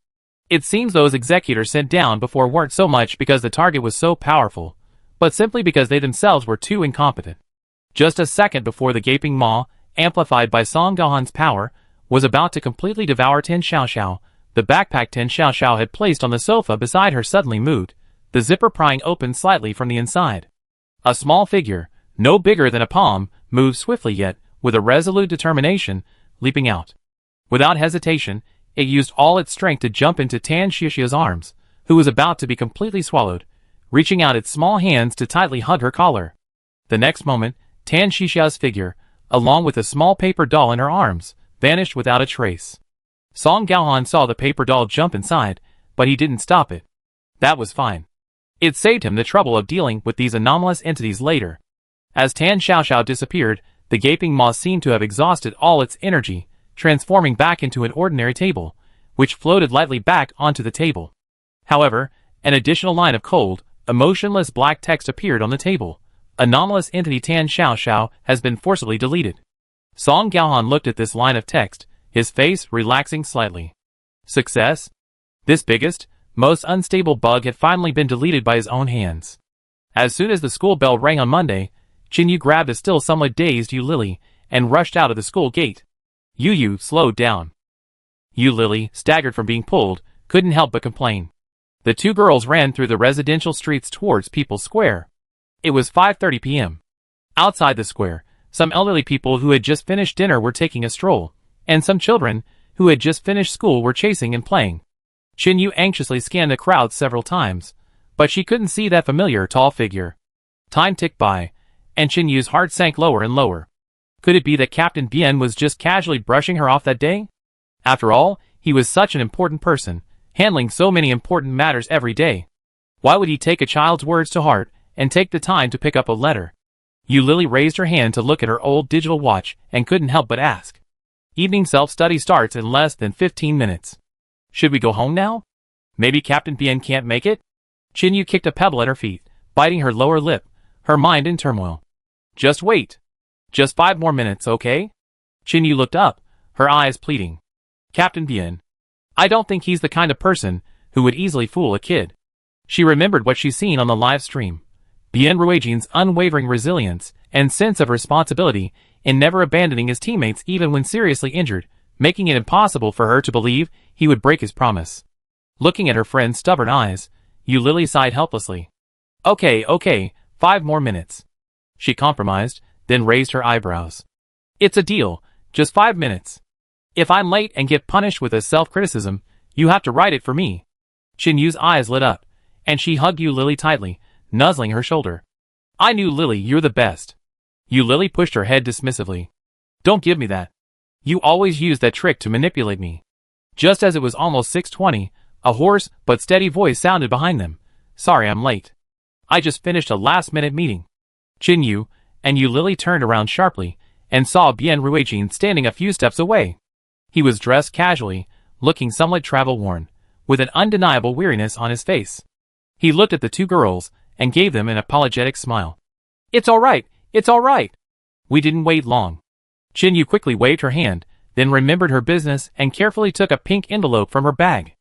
A: It seems those executors sent down before weren't so much because the target was so powerful, but simply because they themselves were too incompetent. Just a second before the gaping maw, amplified by Song Gaohan's power, was about to completely devour Tan Xiaoxiao, the backpack Tan Xiaoxiao had placed on the sofa beside her suddenly moved, the zipper prying open slightly from the inside. A small figure, no bigger than a palm, moved swiftly yet, with a resolute determination, leaping out. Without hesitation, it used all its strength to jump into Tan Xiaoxiao's arms, who was about to be completely swallowed, reaching out its small hands to tightly hug her collar. The next moment, Tan Xiaoxiao's figure, along with a small paper doll in her arms, vanished without a trace. Song Gaohan saw the paper doll jump inside, but he didn't stop it. That was fine. It saved him the trouble of dealing with these anomalous entities later. As Tan Xiaoxiao disappeared, the gaping maw seemed to have exhausted all its energy, transforming back into an ordinary table, which floated lightly back onto the table. However, an additional line of cold, emotionless black text appeared on the table. Anomalous entity Tan Xiaoxiao has been forcibly deleted. Song Gaohan looked at this line of text, his face relaxing slightly. Success? This biggest, most unstable bug had finally been deleted by his own hands. As soon as the school bell rang on Monday, Qin grabbed a still somewhat dazed Yu Lily and rushed out of the school gate. Yu slowed down. Yu Lily, staggered from being pulled, couldn't help but complain. The two girls ran through the residential streets towards People's Square. It was 5:30 p.m. Outside the square, some elderly people who had just finished dinner were taking a stroll, and some children, who had just finished school, were chasing and playing. Qin anxiously scanned the crowd several times, but she couldn't see that familiar tall figure. Time ticked by, and Qin heart sank lower and lower. Could it be that Captain Bien was just casually brushing her off that day? After all, he was such an important person, handling so many important matters every day. Why would he take a child's words to heart and take the time to pick up a letter? Yu Lily raised her hand to look at her old digital watch and couldn't help but ask. Evening self-study starts in less than 15 minutes. Should we go home now? Maybe Captain Bien can't make it? Qin kicked a pebble at her feet, biting her lower lip, her mind in turmoil. Just wait. Just 5 more minutes, okay? Qin looked up, her eyes pleading. Captain Bien. I don't think he's the kind of person who would easily fool a kid. She remembered what she'd seen on the live stream. Bien Ruijin's unwavering resilience and sense of responsibility in never abandoning his teammates even when seriously injured, making it impossible for her to believe he would break his promise. Looking at her friend's stubborn eyes, Yu Lily sighed helplessly. Okay, 5 more minutes. She compromised, then raised her eyebrows. It's a deal, just 5 minutes. If I'm late and get punished with a self-criticism, you have to write it for me. Qin eyes lit up, and she hugged Yu Lily tightly, nuzzling her shoulder. I knew, Lily, you're the best. Yu Lily pushed her head dismissively. Don't give me that. You always use that trick to manipulate me. Just as it was almost 6:20, a hoarse but steady voice sounded behind them. Sorry I'm late. I just finished a last-minute meeting. Qin and Yu Lily turned around sharply and saw Bien Ruijin standing a few steps away. He was dressed casually, looking somewhat travel-worn, with an undeniable weariness on his face. He looked at the two girls and gave them an apologetic smile. It's all right. We didn't wait long. Qin quickly waved her hand, then remembered her business and carefully took a pink envelope from her bag.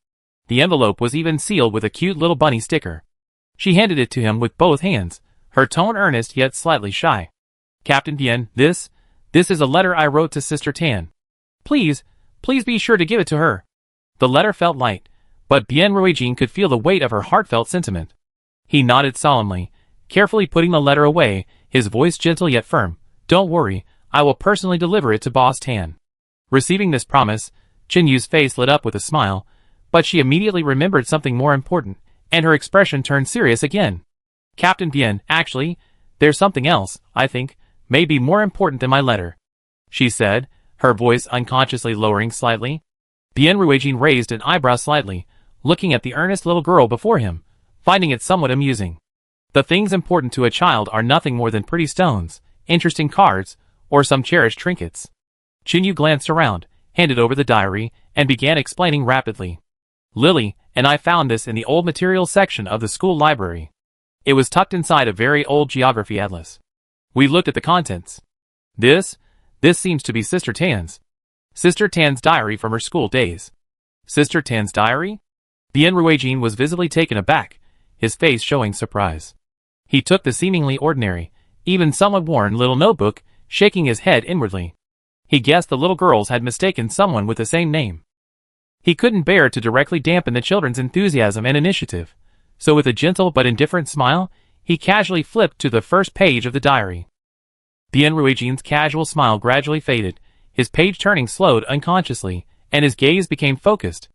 A: The envelope was even sealed with a cute little bunny sticker. She handed it to him with both hands, her tone earnest yet slightly shy. Captain Bien, this is a letter I wrote to Sister Tan. Please, please be sure to give it to her. The letter felt light, but Bien Ruijin could feel the weight of her heartfelt sentiment. He nodded solemnly, carefully putting the letter away, his voice gentle yet firm. Don't worry, I will personally deliver it to Boss Tan. Receiving this promise, Chen Yu's face lit up with a smile, but she immediately remembered something more important, and her expression turned serious again. Captain Bien, actually, there's something else, I think, may be more important than my letter, she said, her voice unconsciously lowering slightly. Bien Ruijin raised an eyebrow slightly, looking at the earnest little girl before him, finding it somewhat amusing. The things important to a child are nothing more than pretty stones, interesting cards, or some cherished trinkets. Chen Yu glanced around, handed over the diary, and began explaining rapidly. Lily and I found this in the old materials section of the school library. It was tucked inside a very old geography atlas. We looked at the contents. This seems to be Sister Tan's. Sister Tan's diary from her school days. Sister Tan's diary? Bien Ruijin was visibly taken aback, his face showing surprise. He took the seemingly ordinary, even somewhat worn little notebook, shaking his head inwardly. He guessed the little girls had mistaken someone with the same name. He couldn't bear to directly dampen the children's enthusiasm and initiative, so with a gentle but indifferent smile, he casually flipped to the first page of the diary. Bien Ruijin's casual smile gradually faded, his page turning slowed unconsciously, and his gaze became focused.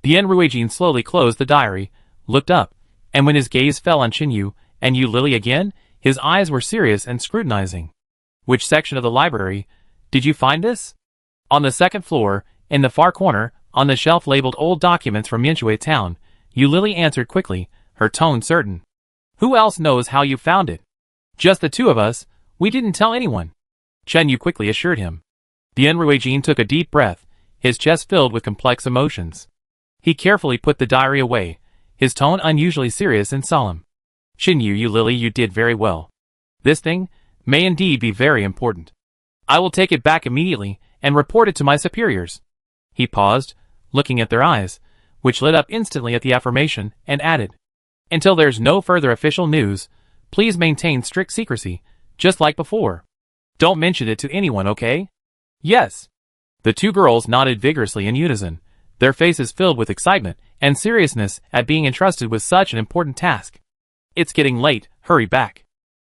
A: Bien Ruijin slowly closed the diary, looked up, and when his gaze fell on Chen Yu and Yu Lily again, his eyes were serious and scrutinizing. Which section of the library did you find this? On the second floor, in the far corner, on the shelf labeled Old Documents from Minshui Town, Yu Lily answered quickly, her tone certain. Who else knows how you found it? Just the two of us, we didn't tell anyone. Chen Yu quickly assured him. Bien Ruijin took a deep breath, his chest filled with complex emotions. He carefully put the diary away, his tone unusually serious and solemn. Chen Yu, Yu Lily, you did very well. This thing may indeed be very important. I will take it back immediately and report it to my superiors. He paused, looking at their eyes, which lit up instantly at the affirmation, and added, until there's no further official news, please maintain strict secrecy, just like before. Don't mention it to anyone, okay? Yes. The two girls nodded vigorously in unison, their faces filled with excitement and seriousness at being entrusted with such an important task. It's getting late, hurry back.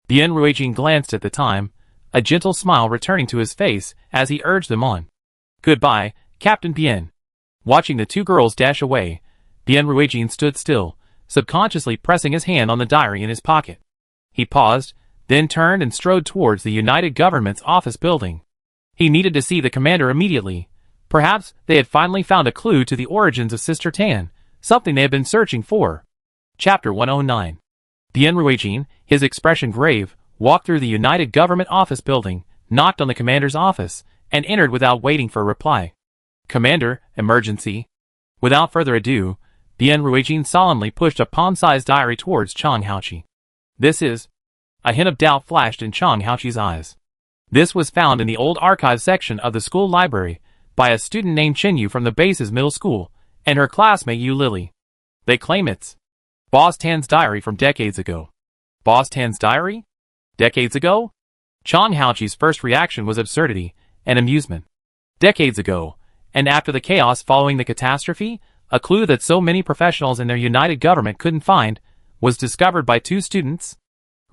A: Bien Ruijin glanced at the time, a gentle smile returning to his face as he urged them on. Goodbye, Captain Bien. Watching the two girls dash away, Bien Ruijin stood still, subconsciously pressing his hand on the diary in his pocket. He paused, then turned and strode towards the United Government's office building. He needed to see the commander immediately. Perhaps they had finally found a clue to the origins of Sister Tan, something they had been searching for. Chapter 109. Bien Ruijin, his expression grave, walked through the United Government office building, knocked on the commander's office, and entered without waiting for a reply. Commander, emergency. Without further ado, Bien Ruijin solemnly pushed a palm-sized diary towards Chang Haoqi. This is... A hint of doubt flashed in Chang Haoqi's eyes. This was found in the old archive section of the school library, by a student named Chen Yu from the base's middle school, and her classmate Yu Lily. They claim it's Boss Tan's diary from decades ago. Boss Tan's diary? Decades ago? Chang Haoqi's first reaction was absurdity and amusement. Decades ago, and after the chaos following the catastrophe, a clue that so many professionals in their United Government couldn't find, was discovered by two students?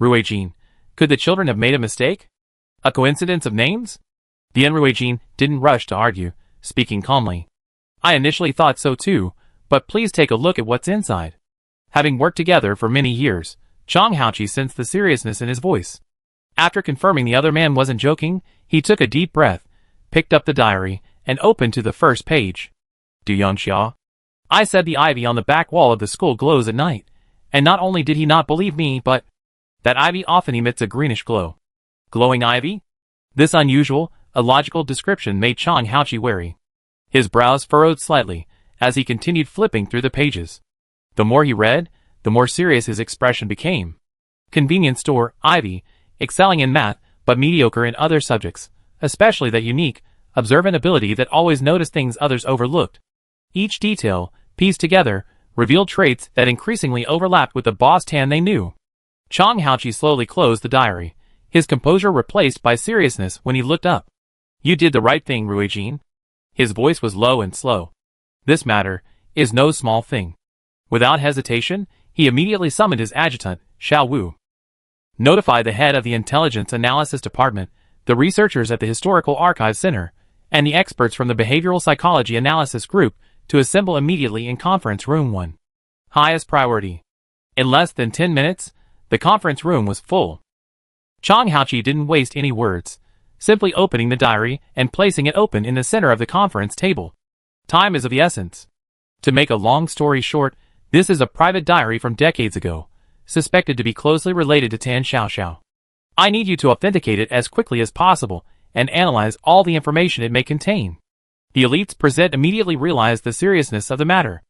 A: Ruijin, could the children have made a mistake? A coincidence of names? Bien Ruijin didn't rush to argue, speaking calmly. I initially thought so too, but please take a look at what's inside. Having worked together for many years, Chang Haoqi sensed the seriousness in his voice. After confirming the other man wasn't joking, he took a deep breath, picked up the diary, and opened to the first page. Du Yongxia. I said the ivy on the back wall of the school glows at night, and not only did he not believe me, but that ivy often emits a greenish glow. Glowing ivy? This unusual, illogical description made Chang Haoqi wary. His brows furrowed slightly, as he continued flipping through the pages. The more he read, the more serious his expression became. Convenience store, ivy, excelling in math, but mediocre in other subjects, especially that unique, observant ability that always noticed things others overlooked. Each detail, pieced together, revealed traits that increasingly overlapped with the Boss Tan they knew. Chang Haoqi slowly closed the diary, his composure replaced by seriousness when he looked up. You did the right thing, Ruijin. His voice was low and slow. This matter is no small thing. Without hesitation, he immediately summoned his adjutant, Xiao Wu. Notify the head of the Intelligence Analysis Department, the researchers at the Historical Archives Center, and the experts from the Behavioral Psychology Analysis Group to assemble immediately in Conference Room 1. Highest priority. In less than 10 minutes, the conference room was full. Chang Haoqi didn't waste any words, simply opening the diary and placing it open in the center of the conference table. Time is of the essence. To make a long story short, this is a private diary from decades ago, suspected to be closely related to Tan Xiaoxiao. I need you to authenticate it as quickly as possible and analyze all the information it may contain. The elites present immediately realized the seriousness of the matter.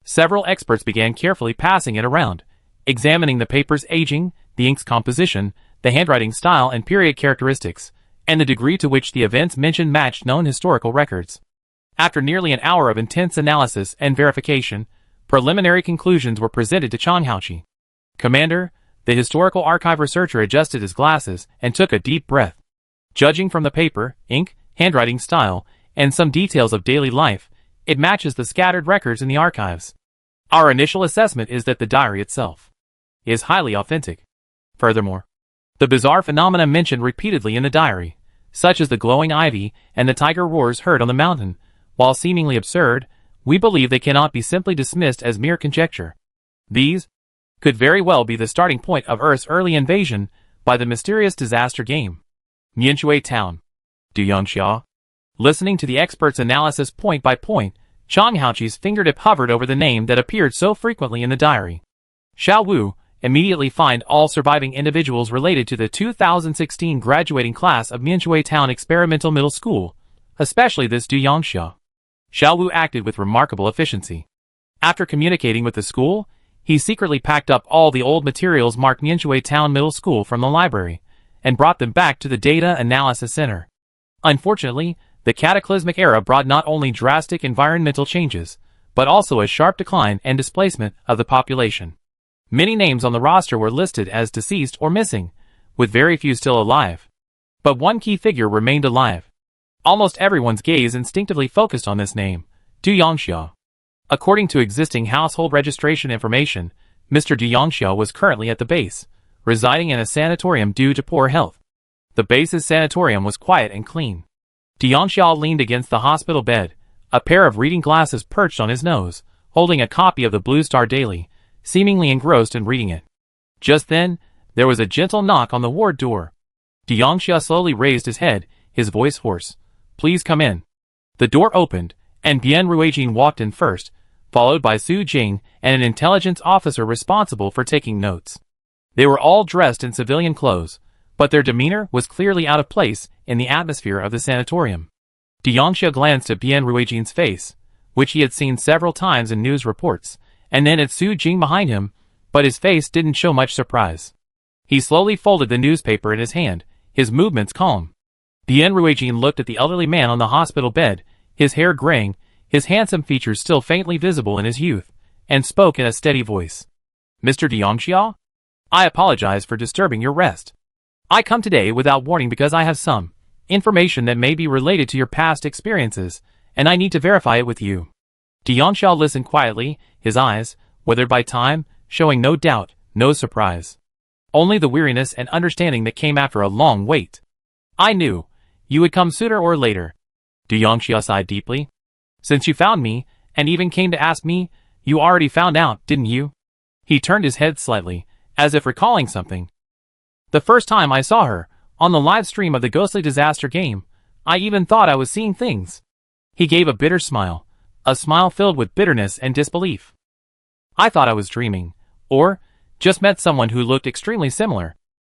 A: Several experts began carefully passing it around, examining the paper's aging, the ink's composition, the handwriting style and period characteristics, and the degree to which the events mentioned matched known historical records. After nearly an hour of intense analysis and verification, preliminary conclusions were presented to Chang Haoqi. Commander, the historical archive researcher adjusted his glasses and took a deep breath. Judging from the paper, ink, handwriting style, and some details of daily life, it matches the scattered records in the archives. Our initial assessment is that the diary itself is highly authentic. Furthermore, the bizarre phenomena mentioned repeatedly in the diary, such as the glowing ivy and the tiger roars heard on the mountain, while seemingly absurd, we believe they cannot be simply dismissed as mere conjecture. These could very well be the starting point of Earth's early invasion by the mysterious disaster game. Mianshui Town. Du Yangxia. Listening to the expert's analysis point by point, Chang Haoqi's fingertip hovered over the name that appeared so frequently in the diary. Xiao Wu, immediately find all surviving individuals related to the 2016 graduating class of Mianshui Town Experimental Middle School, especially this Du Yangxia. Xiao Wu acted with remarkable efficiency. After communicating with the school, he secretly packed up all the old materials marked Mianshui Town Middle School from the library, and brought them back to the Data Analysis Center. Unfortunately, the cataclysmic era brought not only drastic environmental changes, but also a sharp decline and displacement of the population. Many names on the roster were listed as deceased or missing, with very few still alive. But one key figure remained alive. Almost everyone's gaze instinctively focused on this name, Du Yangxia. According to existing household registration information, Mr. Du Yangxia was currently at the base, residing in a sanatorium due to poor health. The base's sanatorium was quiet and clean. Du Yangxia leaned against the hospital bed, a pair of reading glasses perched on his nose, holding a copy of the Blue Star Daily, seemingly engrossed in reading it. Just then, there was a gentle knock on the ward door. Du Yangxia slowly raised his head, his voice hoarse. "Please come in." The door opened, and Bian Ruijin walked in first, followed by Su Jing and an intelligence officer responsible for taking notes. They were all dressed in civilian clothes, but their demeanor was clearly out of place in the atmosphere of the sanatorium. Du Yangxia glanced at Bian Ruijin's face, which he had seen several times in news reports, and then at Su Jing behind him, but his face didn't show much surprise. He slowly folded the newspaper in his hand, his movements calm. Bian Ruijin looked at the elderly man on the hospital bed, his hair graying, his handsome features still faintly visible in his youth, and spoke in a steady voice. "Mr. Du Yangxia? I apologize for disturbing your rest. I come today without warning because I have some information that may be related to your past experiences, and I need to verify it with you." Du Yangxia listened quietly, his eyes, weathered by time, showing no doubt, no surprise. Only the weariness and understanding that came after a long wait. "I knew you would come sooner or later." Du Yangxia sighed deeply. "Since you found me, and even came to ask me, you already found out, didn't you?" He turned his head slightly, as if recalling something. "The first time I saw her, on the live stream of the ghostly disaster game, I even thought I was seeing things." He gave a bitter smile, a smile filled with bitterness and disbelief. "I thought I was dreaming, or just met someone who looked extremely similar.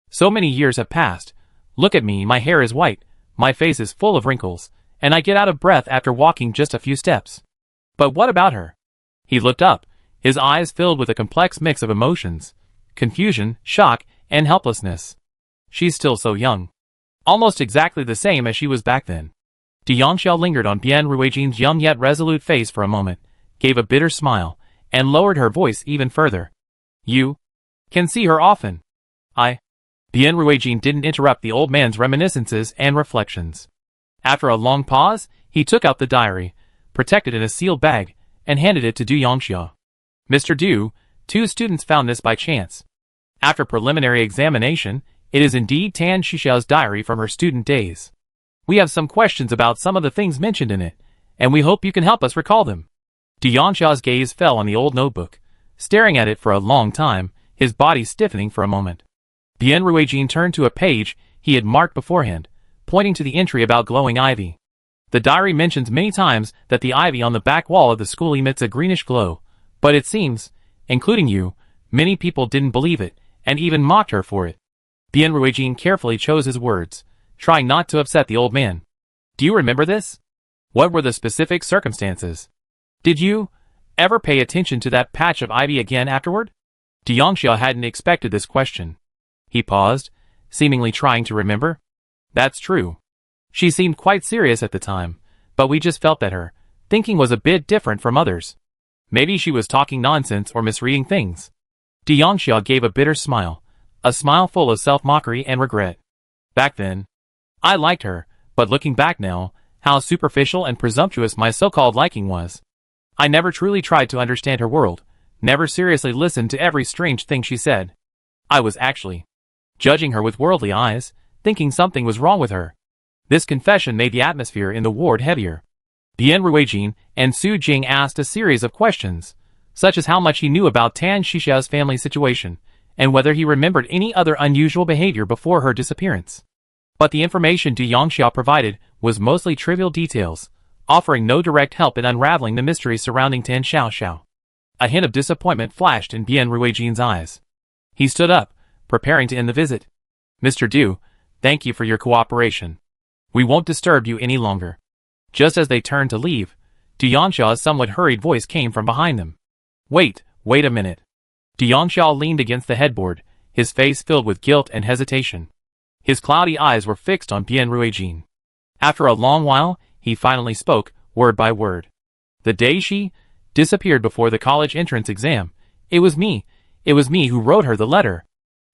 A: So many years have passed. Look at me, my hair is white, my face is full of wrinkles, and I get out of breath after walking just a few steps. But what about her?" He looked up, his eyes filled with a complex mix of emotions, confusion, shock, and helplessness. "She's still so young. Almost exactly the same as she was back then." Du Yangxia lingered on Bian Ruijin's young yet resolute face for a moment, gave a bitter smile, and lowered her voice even further. "You can see her often." Bian Ruijin didn't interrupt the old man's reminiscences and reflections. After a long pause, He took out the diary, protected in a sealed bag, and handed it to Du Yongxia. Mr. Du, 2 students found this by chance. After preliminary examination, it is indeed Tan Xiaoxiao's diary from her student days. We have some questions about some of the things mentioned in it, and we hope you can help us recall them. Du Yongxiao's gaze fell on the old notebook, staring at it for a long time, his body stiffening for a moment. Bian Ruijin turned to a page he had marked beforehand, pointing to the entry about glowing ivy. The diary mentions many times that the ivy on the back wall of the school emits a greenish glow, but it seems, including you, many people didn't believe it, and even mocked her for it. Bian Ruijin carefully chose his words, trying not to upset the old man. Do you remember this? What were the specific circumstances? Did you ever pay attention to that patch of ivy again afterward? Du Yongxia hadn't expected this question. He paused, seemingly trying to remember. That's true. She seemed quite serious at the time, but we just felt that her thinking was a bit different from others. Maybe she was talking nonsense or misreading things. Du Yongxia gave a bitter smile, a smile full of self-mockery and regret. Back then, I liked her, but looking back now, how superficial and presumptuous my so-called liking was. I never truly tried to understand her world, never seriously listened to every strange thing she said. I was actually judging her with worldly eyes, thinking something was wrong with her. This confession made the atmosphere in the ward heavier. Bian Ruijin and Su Jing asked a series of questions, such as how much he knew about Tan Xiaoxiao's family situation, and whether he remembered any other unusual behavior before her disappearance. But the information Du Yongxia provided was mostly trivial details, offering no direct help in unraveling the mystery surrounding Tan Xiaoxiao. A hint of disappointment flashed in Bian Ruijin's eyes. He stood up, preparing to end the visit. Mr. Du, thank you for your cooperation. We won't disturb you any longer. Just as they turned to leave, Du Yongxiao's somewhat hurried voice came from behind them. Wait a minute. Du Yongxiao leaned against the headboard, his face filled with guilt and hesitation. His cloudy eyes were fixed on Bian Ruijin. After a long while, he finally spoke, word by word. The day she disappeared before the college entrance exam, it was me who wrote her the letter.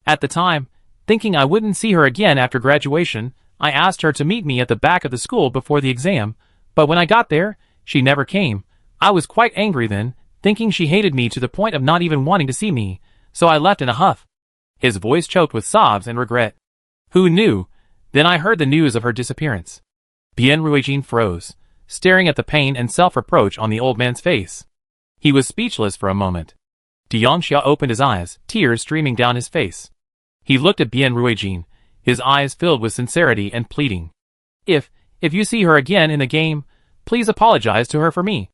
A: At the time, thinking I wouldn't see her again after graduation, I asked her to meet me at the back of the school before the exam, but when I got there, she never came. I was quite angry then, thinking she hated me to the point of not even wanting to see me, so I left in a huff. His voice choked with sobs and regret. Who knew? Then I heard the news of her disappearance. Bian Ruijin froze, staring at the pain and self-reproach on the old man's face. He was speechless for a moment. Du Yongxia opened his eyes, tears streaming down his face. He looked at Bian Ruijin, his eyes filled with sincerity and pleading. If you see her again in the game, please apologize to her for me.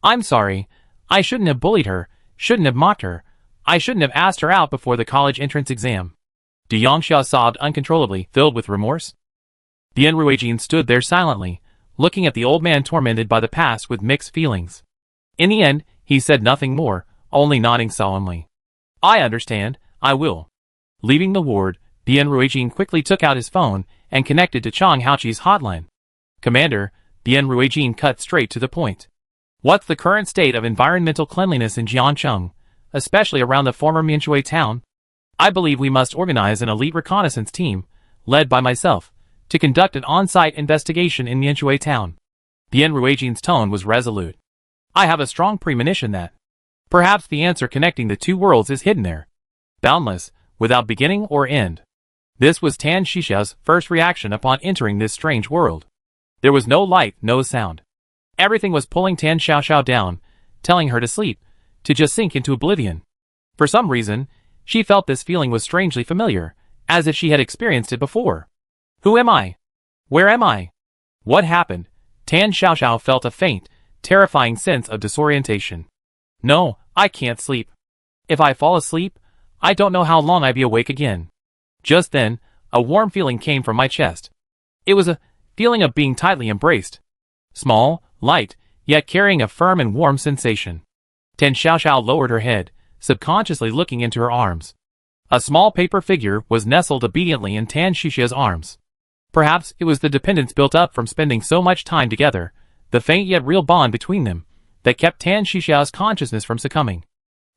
A: I'm sorry. I shouldn't have bullied her, shouldn't have mocked her. I shouldn't have asked her out before the college entrance exam. Du Yongxia sobbed uncontrollably, filled with remorse. Bian Ruijin stood there silently, looking at the old man tormented by the past with mixed feelings. In the end, he said nothing more, only nodding solemnly. I understand, I will. Leaving the ward, Bian Ruijin quickly took out his phone and connected to Chang Haoqi's hotline. Commander, Bian Ruijin cut straight to the point. What's the current state of environmental cleanliness in Jiancheng, especially around the former Mianshui town? I believe we must organize an elite reconnaissance team, led by myself, to conduct an on-site investigation in Mianshui town. Bian Ruijin's tone was resolute. I have a strong premonition that perhaps the answer connecting the two worlds is hidden there. Boundless, without beginning or end. This was Tan Xiaoxiao's first reaction upon entering this strange world. There was no light, no sound. Everything was pulling Tan Xiaoxiao down, telling her to sleep, to just sink into oblivion. For some reason, she felt this feeling was strangely familiar, as if she had experienced it before. Who am I? Where am I? What happened? Tan Xiaoxiao felt a faint, terrifying sense of disorientation. No, I can't sleep. If I fall asleep, I don't know how long I'd be awake again. Just then, a warm feeling came from my chest. It was a feeling of being tightly embraced. Small, light, yet carrying a firm and warm sensation. Tan Xiaoxiao lowered her head, subconsciously looking into her arms. A small paper figure was nestled obediently in Tan Xiaoxiao's arms. Perhaps it was the dependence built up from spending so much time together, the faint yet real bond between them, that kept Tan Xiaoxiao's consciousness from succumbing.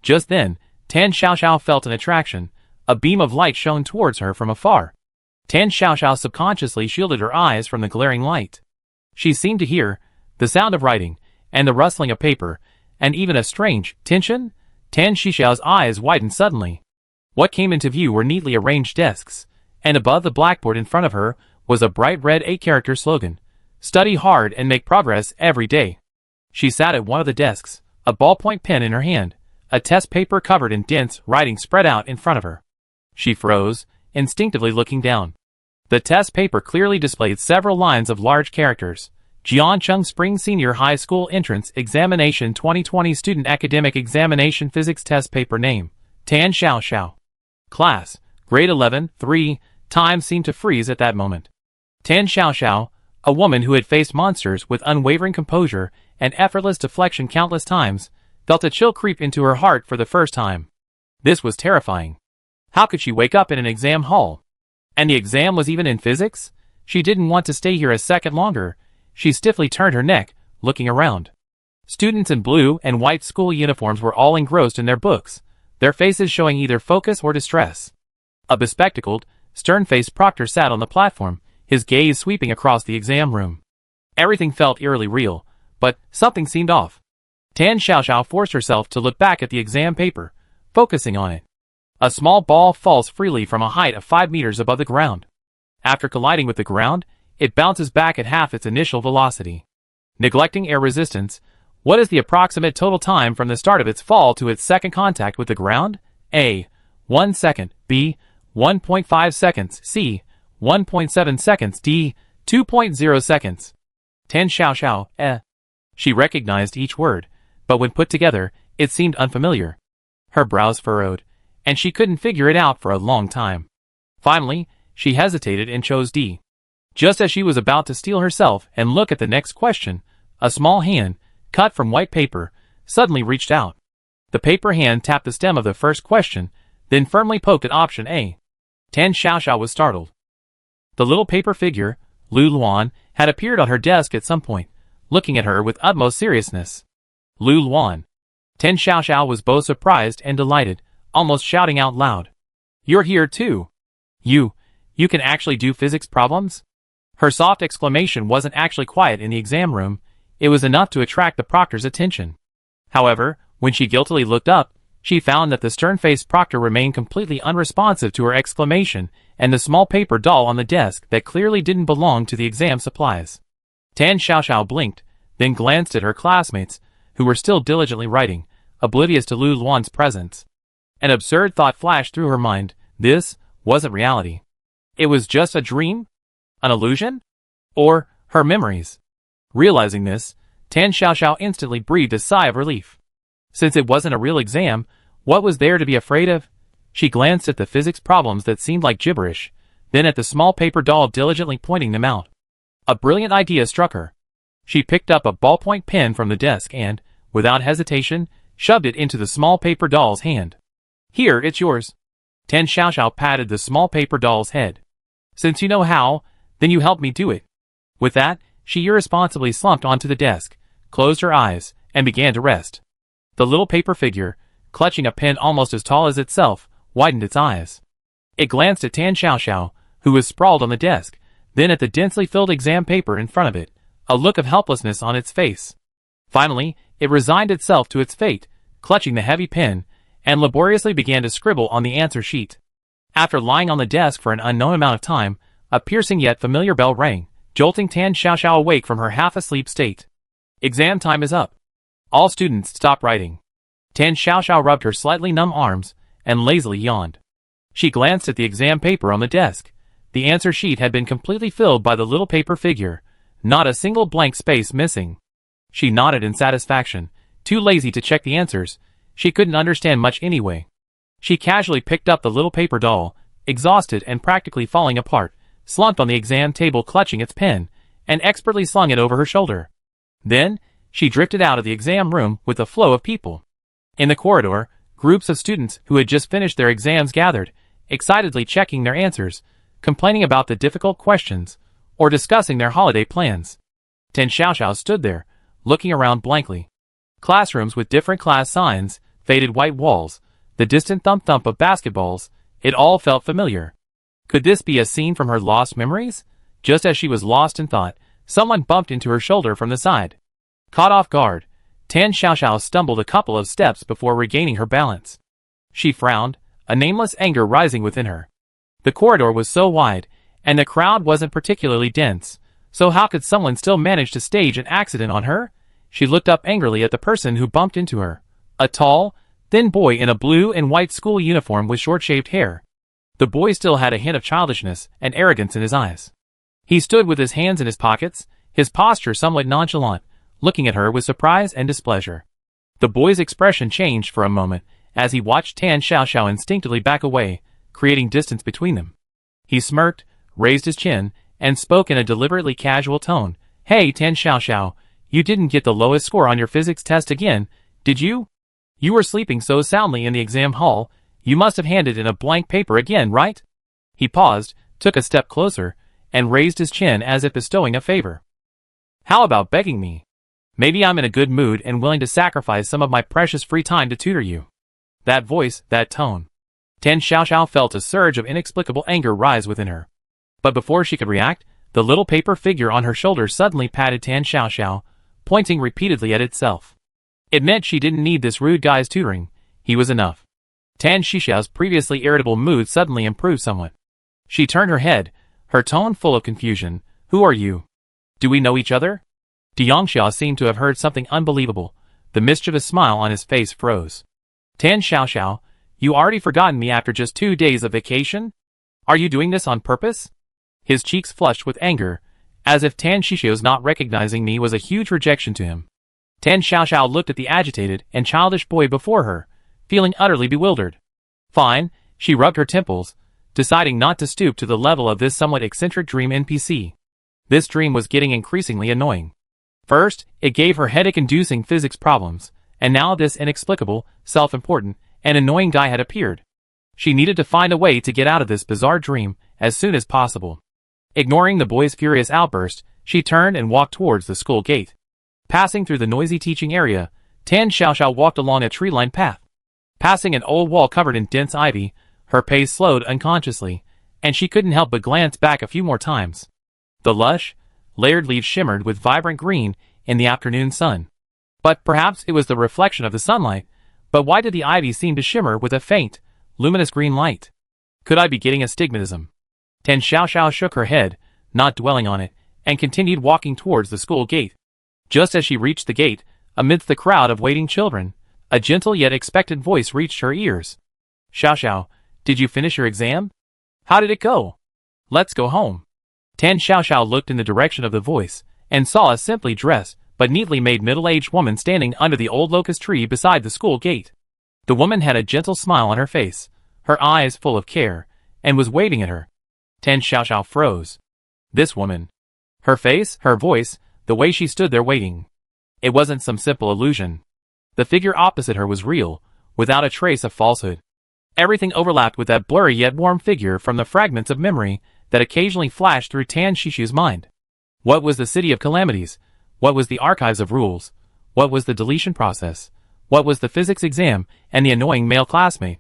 A: Just then, Tan Xiaoxiao felt an attraction. A beam of light shone towards her from afar. Tan Xiaoxiao subconsciously shielded her eyes from the glaring light. She seemed to hear the sound of writing, and the rustling of paper, and even a strange tension. Tan Xiaoxiao's eyes widened suddenly. What came into view were neatly arranged desks, and above the blackboard in front of her was a bright red 8-character slogan: "Study hard and make progress every day." She sat at one of the desks, a ballpoint pen in her hand, a test paper covered in dense writing spread out in front of her. She froze, instinctively looking down. The test paper clearly displayed several lines of large characters. Jiancheng Spring Senior High School Entrance Examination 2020 Student Academic Examination Physics Test Paper Name: Tan Xiaoxiao. Class: Grade 11, 3. Time seemed to freeze at that moment. Tan Xiaoxiao, a woman who had faced monsters with unwavering composure and effortless deflection countless times, felt a chill creep into her heart for the first time. This was terrifying. How could she wake up in an exam hall? And the exam was even in physics? She didn't want to stay here a second longer. She stiffly turned her neck, looking around. Students in blue and white school uniforms were all engrossed in their books, their faces showing either focus or distress. A bespectacled, stern-faced proctor sat on the platform, his gaze sweeping across the exam room. Everything felt eerily real, but something seemed off. Tan Xiaoxiao forced herself to look back at the exam paper, focusing on it. A small ball falls freely from a height of 5 meters above the ground. After colliding with the ground, it bounces back at half its initial velocity. Neglecting air resistance, what is the approximate total time from the start of its fall to its second contact with the ground? A. 1 second. B. 1.5 seconds. C. 1.7 seconds. D. 2.0 seconds. Tan Xiaoxiao, She recognized each word, but when put together, it seemed unfamiliar. Her brows furrowed, and she couldn't figure it out for a long time. Finally, she hesitated and chose D. Just as she was about to steel herself and look at the next question, a small hand, cut from white paper, suddenly reached out. The paper hand tapped the stem of the first question, then firmly poked at option A. Tan Xiaoxiao was startled. The little paper figure, Lu Luan, had appeared on her desk at some point, looking at her with utmost seriousness. Lu Luan. Tan Xiaoxiao was both surprised and delighted, almost shouting out loud. "You're here too. You can actually do physics problems?" Her soft exclamation wasn't actually quiet in the exam room. It was enough to attract the proctor's attention. However, when she guiltily looked up, she found that the stern-faced proctor remained completely unresponsive to her exclamation and the small paper doll on the desk that clearly didn't belong to the exam supplies. Tan Xiaoxiao blinked, then glanced at her classmates, who were still diligently writing, oblivious to Lu Luan's presence. An absurd thought flashed through her mind. This wasn't reality. It was just a dream? An illusion? Or her memories? Realizing this, Tan Xiaoxiao instantly breathed a sigh of relief. Since it wasn't a real exam, what was there to be afraid of? She glanced at the physics problems that seemed like gibberish, then at the small paper doll diligently pointing them out. A brilliant idea struck her. She picked up a ballpoint pen from the desk and, without hesitation, shoved it into the small paper doll's hand. "Here, it's yours." Tan Xiaoxiao patted the small paper doll's head. "Since you know how, then you help me do it." With that, she irresponsibly slumped onto the desk, closed her eyes, and began to rest. The little paper figure, clutching a pen almost as tall as itself, widened its eyes. It glanced at Tan Xiaoxiao, who was sprawled on the desk, then at the densely filled exam paper in front of it, a look of helplessness on its face. Finally, it resigned itself to its fate, clutching the heavy pen, and laboriously began to scribble on the answer sheet. After lying on the desk for an unknown amount of time, a piercing yet familiar bell rang, jolting Tan Xiaoxiao awake from her half-asleep state. Exam time is up. All students stop writing. Tan Xiaoxiao rubbed her slightly numb arms and lazily yawned. She glanced at the exam paper on the desk. The answer sheet had been completely filled by the little paper figure, not a single blank space missing. She nodded in satisfaction, too lazy to check the answers. She couldn't understand much anyway. She casually picked up the little paper doll, exhausted and practically falling apart, slumped on the exam table clutching its pen, and expertly slung it over her shoulder. Then, she drifted out of the exam room with a flow of people. In the corridor, groups of students who had just finished their exams gathered, excitedly checking their answers, complaining about the difficult questions, or discussing their holiday plans. Tan Xiaoxiao stood there, looking around blankly. Classrooms with different class signs, faded white walls, the distant thump-thump of basketballs, it all felt familiar. Could this be a scene from her lost memories? Just as she was lost in thought, Someone bumped into her shoulder from the side. Caught off guard, Tan Xiaoxiao stumbled a couple of steps before regaining her balance. She frowned, a nameless anger rising within her. The corridor was so wide, and the crowd wasn't particularly dense, so how could someone still manage to stage an accident on her? She looked up angrily at the person who bumped into her. A tall, thin boy in a blue and white school uniform with short-shaved hair. The boy still had a hint of childishness and arrogance in his eyes. He stood with his hands in his pockets, his posture somewhat nonchalant, looking at her with surprise and displeasure. The boy's expression changed for a moment as he watched Tan Xiaoxiao instinctively back away, creating distance between them. He smirked, raised his chin, and spoke in a deliberately casual tone. "Hey Tan Xiaoxiao, you didn't get the lowest score on your physics test again, did you? You were sleeping so soundly in the exam hall, you must have handed in a blank paper again, right?" He paused, took a step closer, and raised his chin as if bestowing a favor. "How about begging me? Maybe I'm in a good mood and willing to sacrifice some of my precious free time to tutor you." That voice, that tone. Tan Xiaoxiao felt a surge of inexplicable anger rise within her. But before she could react, the little paper figure on her shoulder suddenly patted Tan Xiaoxiao, pointing repeatedly at itself. It meant she didn't need this rude guy's tutoring, he was enough. Tan Xiaoxiao's previously irritable mood suddenly improved somewhat. She turned her head, her tone full of confusion. "Who are you? Do we know each other?" Diangxia seemed to have heard something unbelievable. The mischievous smile on his face froze. "Tan Xiaoxiao, you already forgotten me after just 2 days of vacation? Are you doing this on purpose?" His cheeks flushed with anger, as if Tan Xiaoxiao's not recognizing me was a huge rejection to him. Tan Xiaoxiao looked at the agitated and childish boy before her, feeling utterly bewildered. Fine, she rubbed her temples, deciding not to stoop to the level of this somewhat eccentric dream NPC. This dream was getting increasingly annoying. First, it gave her headache-inducing physics problems, and now this inexplicable, self-important, and annoying guy had appeared. She needed to find a way to get out of this bizarre dream as soon as possible. Ignoring the boy's furious outburst, she turned and walked towards the school gate. Passing through the noisy teaching area, Tan Xiaoxiao walked along a tree-lined path. Passing an old wall covered in dense ivy, her pace slowed unconsciously, and she couldn't help but glance back a few more times. The lush, layered leaves shimmered with vibrant green in the afternoon sun. But perhaps it was the reflection of the sunlight, but why did the ivy seem to shimmer with a faint, luminous green light? Could I be getting astigmatism? Tan Xiaoxiao shook her head, not dwelling on it, and continued walking towards the school gate. Just as she reached the gate, amidst the crowd of waiting children, a gentle yet expectant voice reached her ears. "Xiaoxiao, did you finish your exam? How did it go? Let's go home." Tan Xiaoxiao looked in the direction of the voice, and saw a simply dressed, but neatly made middle-aged woman standing under the old locust tree beside the school gate. The woman had a gentle smile on her face, her eyes full of care, and was waving at her. Tan Xiaoxiao froze. This woman. Her face, her voice, the way she stood there waiting. It wasn't some simple illusion. The figure opposite her was real, without a trace of falsehood. Everything overlapped with that blurry yet warm figure from the fragments of memory that occasionally flashed through Tan Xiaoxiao's mind. What was the City of Calamities? What was the Archives of Rules? What was the deletion process? What was the physics exam and the annoying male classmate?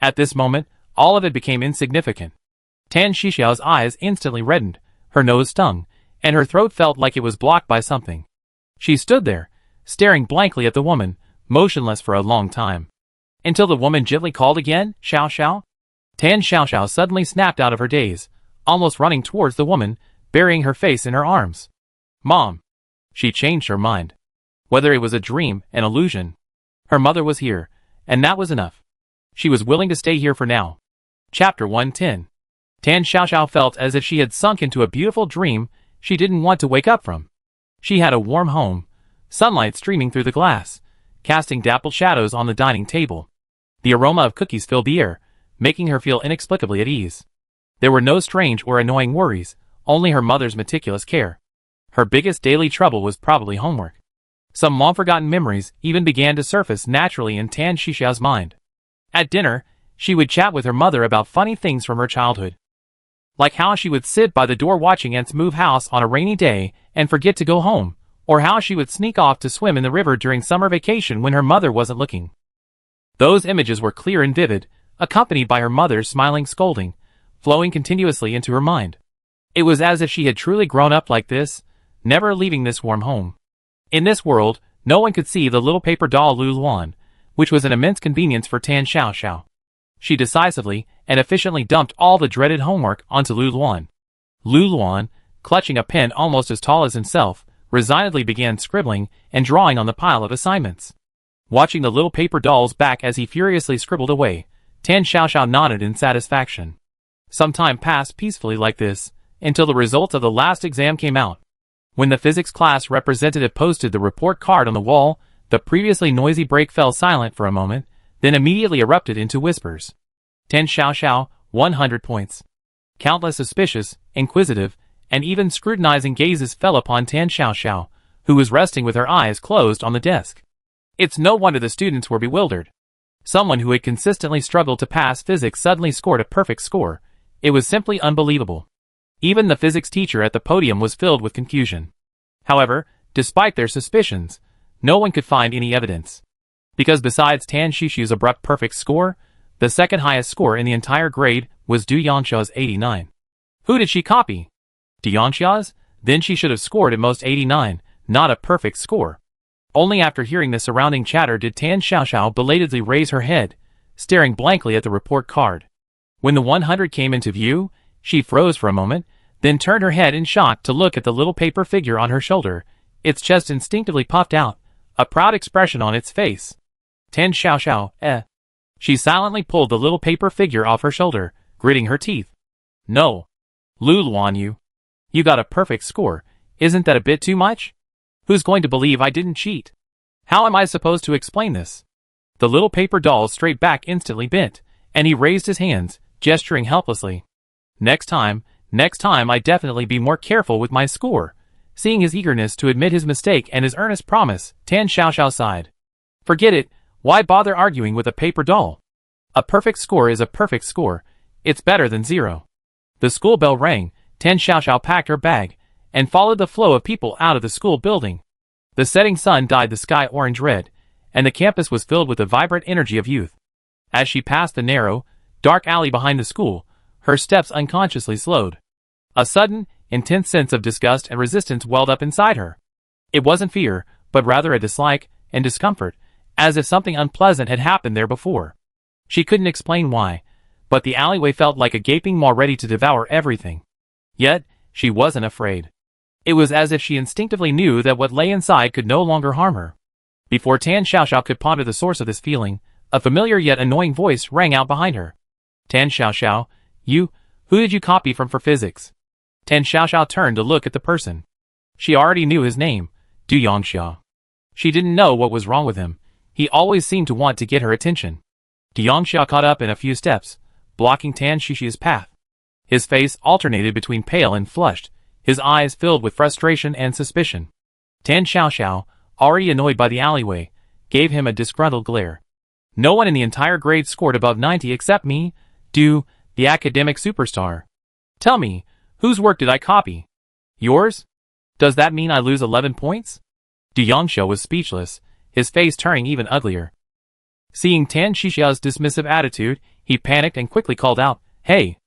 A: At this moment, all of it became insignificant. Tan Xiaoxiao's eyes instantly reddened, her nose stung, and her throat felt like it was blocked by something. She stood there, staring blankly at the woman, motionless for a long time. Until the woman gently called again, "Xiaoxiao?" Tan Xiaoxiao suddenly snapped out of her daze, almost running towards the woman, burying her face in her arms. "Mom!" She changed her mind. Whether it was a dream, an illusion, her mother was here, and that was enough. She was willing to stay here for now. Chapter 110. Tan Xiaoxiao felt as if she had sunk into a beautiful dream she didn't want to wake up from. She had a warm home, sunlight streaming through the glass, casting dappled shadows on the dining table. The aroma of cookies filled the air, making her feel inexplicably at ease. There were no strange or annoying worries, only her mother's meticulous care. Her biggest daily trouble was probably homework. Some long-forgotten memories even began to surface naturally in Tan Xiaoxiao's mind. At dinner, she would chat with her mother about funny things from her childhood. Like how she would sit by the door watching ants move house on a rainy day and forget to go home, or how she would sneak off to swim in the river during summer vacation when her mother wasn't looking. Those images were clear and vivid, accompanied by her mother's smiling scolding, flowing continuously into her mind. It was as if she had truly grown up like this, never leaving this warm home. In this world, no one could see the little paper doll Lu Luan, which was an immense convenience for Tan Xiaoxiao. She decisively and efficiently dumped all the dreaded homework onto Lu Luan. Lu Luan, clutching a pen almost as tall as himself, resignedly began scribbling and drawing on the pile of assignments. Watching the little paper doll's back as he furiously scribbled away, Tan Xiaoxiao nodded in satisfaction. Some time passed peacefully like this, until the results of the last exam came out. When the physics class representative posted the report card on the wall, the previously noisy break fell silent for a moment, then immediately erupted into whispers. Tan Xiaoxiao, 100 points. Countless suspicious, inquisitive, and even scrutinizing gazes fell upon Tan Xiaoxiao, who was resting with her eyes closed on the desk. It's no wonder the students were bewildered. Someone who had consistently struggled to pass physics suddenly scored a perfect score. It was simply unbelievable. Even the physics teacher at the podium was filled with confusion. However, despite their suspicions, no one could find any evidence. Because besides Tan Xiaoxiao's abrupt perfect score, the second highest score in the entire grade was Du Yangxiao's 89. Who did she copy? Du Yangxiao's? Then she should have scored at most 89, not a perfect score. Only after hearing the surrounding chatter did Tan Xiaoxiao belatedly raise her head, staring blankly at the report card. When the 100 came into view, she froze for a moment, then turned her head in shock to look at the little paper figure on her shoulder. Its chest instinctively puffed out, a proud expression on its face. Tan Xiaoxiao, eh. She silently pulled the little paper figure off her shoulder, gritting her teeth. No. Lu Luan, you got a perfect score. Isn't that a bit too much? Who's going to believe I didn't cheat? How am I supposed to explain this? The little paper doll's straight back instantly bent, and he raised his hands, gesturing helplessly. Next time I definitely be more careful with my score. Seeing his eagerness to admit his mistake and his earnest promise, Tan Xiaoxiao sighed. Forget it, why bother arguing with a paper doll? A perfect score is a perfect score. It's better than zero. The school bell rang, Tan Xiaoxiao packed her bag, and followed the flow of people out of the school building. The setting sun dyed the sky orange-red, and the campus was filled with the vibrant energy of youth. As she passed the narrow, dark alley behind the school, her steps unconsciously slowed. A sudden, intense sense of disgust and resistance welled up inside her. It wasn't fear, but rather a dislike and discomfort, as if something unpleasant had happened there before. She couldn't explain why, but the alleyway felt like a gaping maw ready to devour everything. Yet, she wasn't afraid. It was as if she instinctively knew that what lay inside could no longer harm her. Before Tan Xiaoxiao could ponder the source of this feeling, a familiar yet annoying voice rang out behind her. Tan Xiaoxiao, who did you copy from for physics? Tan Xiaoxiao turned to look at the person. She already knew his name, Du Yangxiao. She didn't know what was wrong with him. He always seemed to want to get her attention. Du Yangxiao caught up in a few steps, blocking Tan Xiaoxiao's path. His face alternated between pale and flushed, his eyes filled with frustration and suspicion. Tan Xiaoxiao, already annoyed by the alleyway, gave him a disgruntled glare. No one in the entire grade scored above 90 except me, Du, the academic superstar. Tell me, whose work did I copy? Yours? Does that mean I lose 11 points? Du Yangxiao was speechless, his face turning even uglier. Seeing Tan Xiaoxiao's dismissive attitude, he panicked and quickly called out, Hey!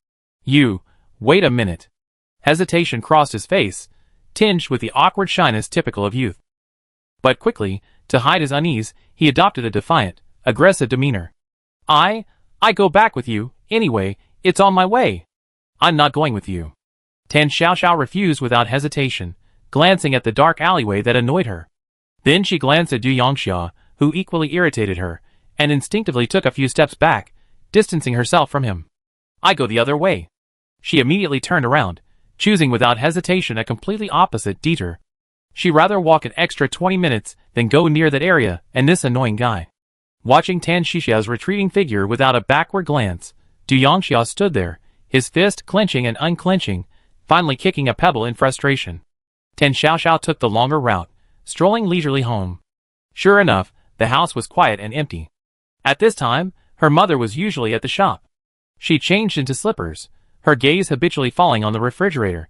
A: You, wait a minute. Hesitation crossed his face, tinged with the awkward shyness typical of youth. But quickly, to hide his unease, he adopted a defiant, aggressive demeanor. I go back with you, anyway, it's on my way. I'm not going with you. Tan Xiaoxiao refused without hesitation, glancing at the dark alleyway that annoyed her. Then she glanced at Du Yangxiao, who equally irritated her, and instinctively took a few steps back, distancing herself from him. I go the other way. She immediately turned around, choosing without hesitation a completely opposite detour. She'd rather walk an extra 20 minutes than go near that area and this annoying guy. Watching Tan Xiaoxiao's retreating figure without a backward glance, Du Yangxiao stood there, his fist clenching and unclenching, finally kicking a pebble in frustration. Tan Xiaoxiao took the longer route, strolling leisurely home. Sure enough, the house was quiet and empty. At this time, her mother was usually at the shop. She changed into slippers, her gaze habitually falling on the refrigerator.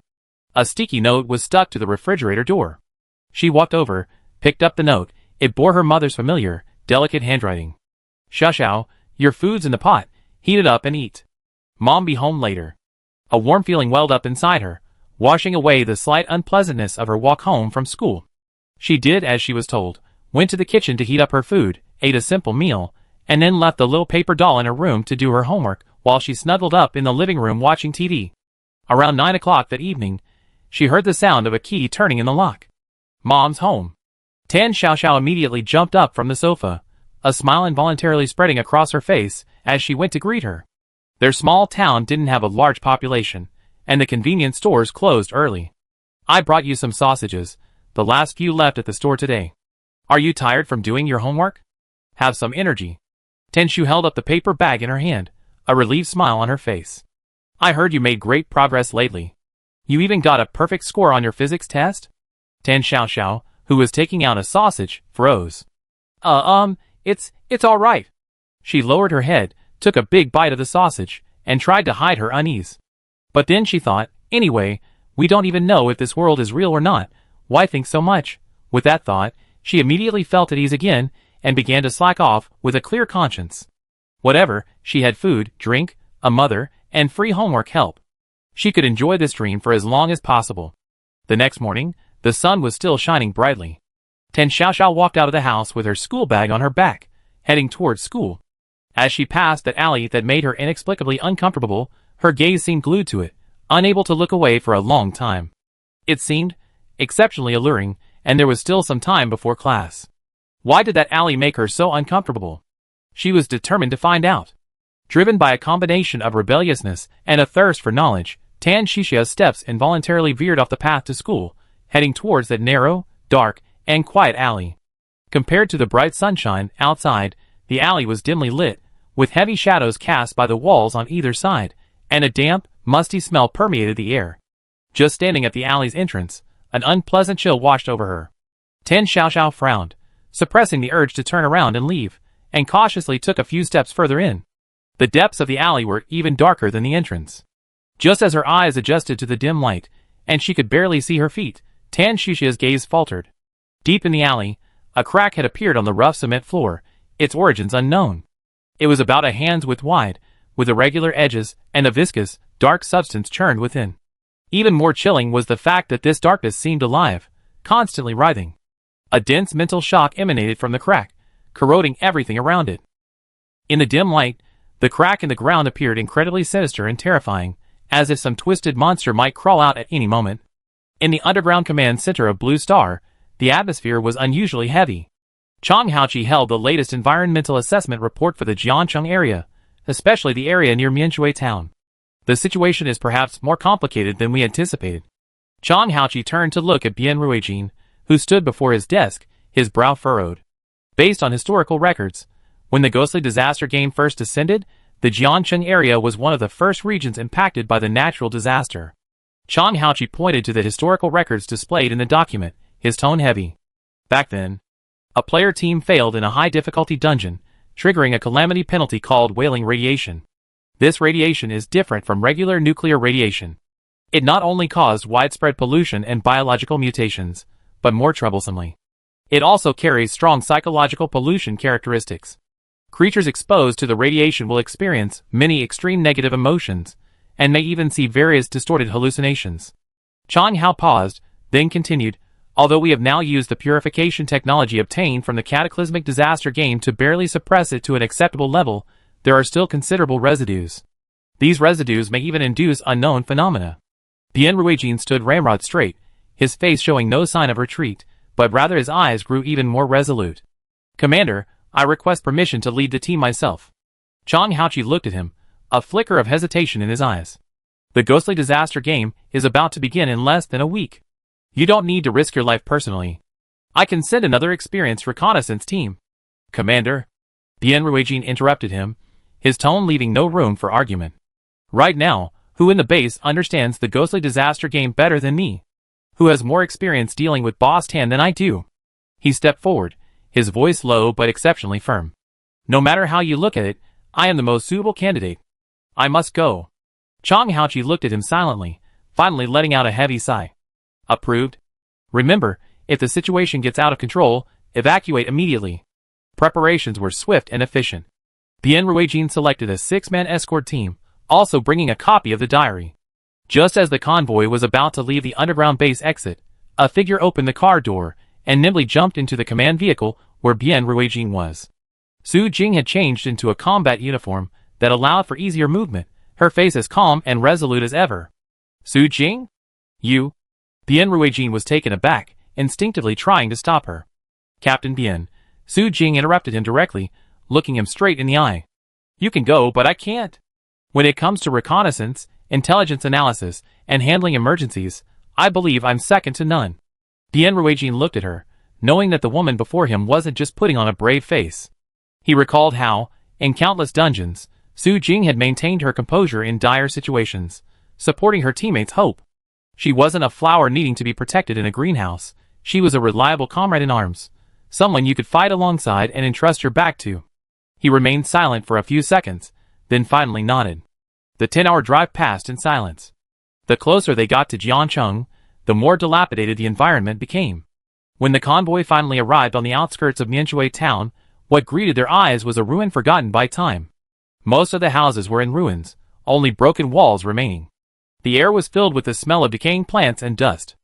A: A sticky note was stuck to the refrigerator door. She walked over, picked up the note. It bore her mother's familiar, delicate handwriting. Xiaoxiao, your food's in the pot. Heat it up and eat. Mom be home later. A warm feeling welled up inside her. washing away the slight unpleasantness of her walk home from school. She did as she was told, went to the kitchen to heat up her food, ate a simple meal, and then left the little paper doll in her room to do her homework while she snuggled up in the living room watching TV. Around 9 o'clock that evening, she heard the sound of a key turning in the lock. Mom's home. Tan Xiaoxiao immediately jumped up from the sofa, a smile involuntarily spreading across her face as she went to greet her. Their small town didn't have a large population, and the convenience stores closed early. I brought you some sausages, the last few left at the store today. Are you tired from doing your homework? Have some energy. Tenshu held up the paper bag in her hand, a relieved smile on her face. I heard you made great progress lately. You even got a perfect score on your physics test? Tan Xiaoxiao, who was taking out a sausage, froze. It's all right. She lowered her head, took a big bite of the sausage, and tried to hide her unease. But then she thought, anyway, we don't even know if this world is real or not. Why think so much? With that thought, she immediately felt at ease again, and began to slack off with a clear conscience. Whatever, she had food, drink, a mother, and free homework help. She could enjoy this dream for as long as possible. The next morning, the sun was still shining brightly. Tan Xiaoxiao walked out of the house with her school bag on her back, heading towards school. As she passed that alley that made her inexplicably uncomfortable, her gaze seemed glued to it, unable to look away for a long time. It seemed exceptionally alluring, and there was still some time before class. Why did that alley make her so uncomfortable? She was determined to find out. Driven by a combination of rebelliousness and a thirst for knowledge, Tan Xiaoxiao's steps involuntarily veered off the path to school, heading towards that narrow, dark, and quiet alley. Compared to the bright sunshine outside, the alley was dimly lit, with heavy shadows cast by the walls on either side, and a damp, musty smell permeated the air. Just standing at the alley's entrance, an unpleasant chill washed over her. Tan Xiaoxiao frowned, suppressing the urge to turn around and leave, and cautiously took a few steps further in. The depths of the alley were even darker than the entrance. Just as her eyes adjusted to the dim light, and she could barely see her feet, Tan Xiaoxiao's gaze faltered. Deep in the alley, a crack had appeared on the rough cement floor, its origins unknown. It was about a hand's width wide, with irregular edges and a viscous, dark substance churned within. Even more chilling was the fact that this darkness seemed alive, constantly writhing. A dense mental shock emanated from the crack, corroding everything around it. In the dim light, the crack in the ground appeared incredibly sinister and terrifying, as if some twisted monster might crawl out at any moment. In the underground command center of Blue Star, the atmosphere was unusually heavy. Chang Haoqi held the latest environmental assessment report for the Jiancheng area, especially the area near Mianshui town. The situation is perhaps more complicated than we anticipated. Chang Haoqi turned to look at Bian Ruijin, who stood before his desk, his brow furrowed. Based on historical records, when the ghostly disaster game first descended, the Jiancheng area was one of the first regions impacted by the natural disaster. Chang Haoqi pointed to the historical records displayed in the document, his tone heavy. Back then, a player team failed in a high-difficulty dungeon, triggering a calamity penalty called wailing radiation. This radiation is different from regular nuclear radiation. It not only caused widespread pollution and biological mutations, but more troublesomely, it also carries strong psychological pollution characteristics. Creatures exposed to the radiation will experience many extreme negative emotions, and may even see various distorted hallucinations. Chang Hao paused, then continued, although we have now used the purification technology obtained from the cataclysmic disaster game to barely suppress it to an acceptable level, there are still considerable residues. These residues may even induce unknown phenomena. Bian Ruijin stood ramrod straight, his face showing no sign of retreat, but rather his eyes grew even more resolute. Commander, I request permission to lead the team myself. Chang Haoqi looked at him, a flicker of hesitation in his eyes. The ghostly disaster game is about to begin in less than a week. You don't need to risk your life personally. I can send another experienced reconnaissance team. Commander, Bian Ruijin interrupted him, his tone leaving no room for argument. Right now, who in the base understands the ghostly disaster game better than me? Who has more experience dealing with Boss Tan than I do? He stepped forward, his voice low but exceptionally firm. No matter how you look at it, I am the most suitable candidate. I must go. Chang Haoqi looked at him silently, finally letting out a heavy sigh. Approved. Remember, if the situation gets out of control, evacuate immediately. Preparations were swift and efficient. Bian Ruijin selected a 6-man escort team, also bringing a copy of the diary. Just as the convoy was about to leave the underground base exit, a figure opened the car door and nimbly jumped into the command vehicle where Bien Ruijin was. Su Jing had changed into a combat uniform that allowed for easier movement, her face as calm and resolute as ever. Su Jing? You? Bien Ruijin was taken aback, instinctively trying to stop her. Captain Bien, Su Jing interrupted him directly, looking him straight in the eye. You can go, but I can't. When it comes to reconnaissance, intelligence analysis, and handling emergencies, I believe I'm second to none. Bien Ruijin looked at her, knowing that the woman before him wasn't just putting on a brave face. He recalled how, in countless dungeons, Su Jing had maintained her composure in dire situations, supporting her teammates' hope. She wasn't a flower needing to be protected in a greenhouse. She was a reliable comrade in arms, someone you could fight alongside and entrust your back to. He remained silent for a few seconds, then finally nodded. The 10-hour drive passed in silence. The closer they got to Jiancheng, the more dilapidated the environment became. When the convoy finally arrived on the outskirts of Mianshui town, what greeted their eyes was a ruin forgotten by time. Most of the houses were in ruins, only broken walls remaining. The air was filled with the smell of decaying plants and dust.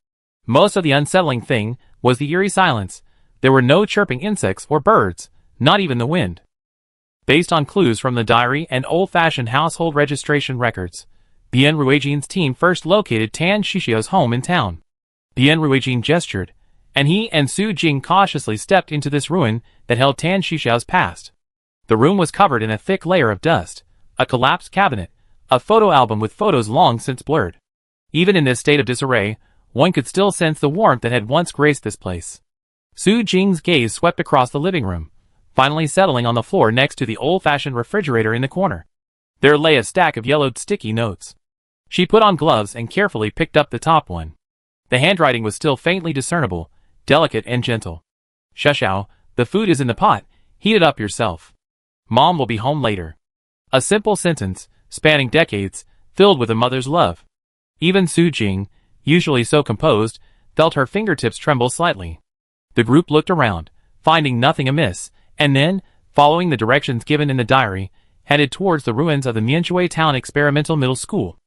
A: Most of the unsettling thing was the eerie silence. There were no chirping insects or birds, not even the wind. Based on clues from the diary and old-fashioned household registration records, Bien Ruijin's team first located Tan Shishiao's home in town. Bien Ruijin gestured, and he and Su Jing cautiously stepped into this ruin that held Tan Shishiao's past. The room was covered in a thick layer of dust, a collapsed cabinet, a photo album with photos long since blurred. Even in this state of disarray, one could still sense the warmth that had once graced this place. Su Jing's gaze swept across the living room, finally settling on the floor next to the old-fashioned refrigerator in the corner. There lay a stack of yellowed sticky notes. She put on gloves and carefully picked up the top one. The handwriting was still faintly discernible, delicate and gentle. Shushao, the food is in the pot, heat it up yourself. Mom will be home later. A simple sentence, spanning decades, filled with a mother's love. Even Su Jing, usually so composed, felt her fingertips tremble slightly. The group looked around, finding nothing amiss, and then, following the directions given in the diary, headed towards the ruins of the Mianshui Town Experimental Middle School.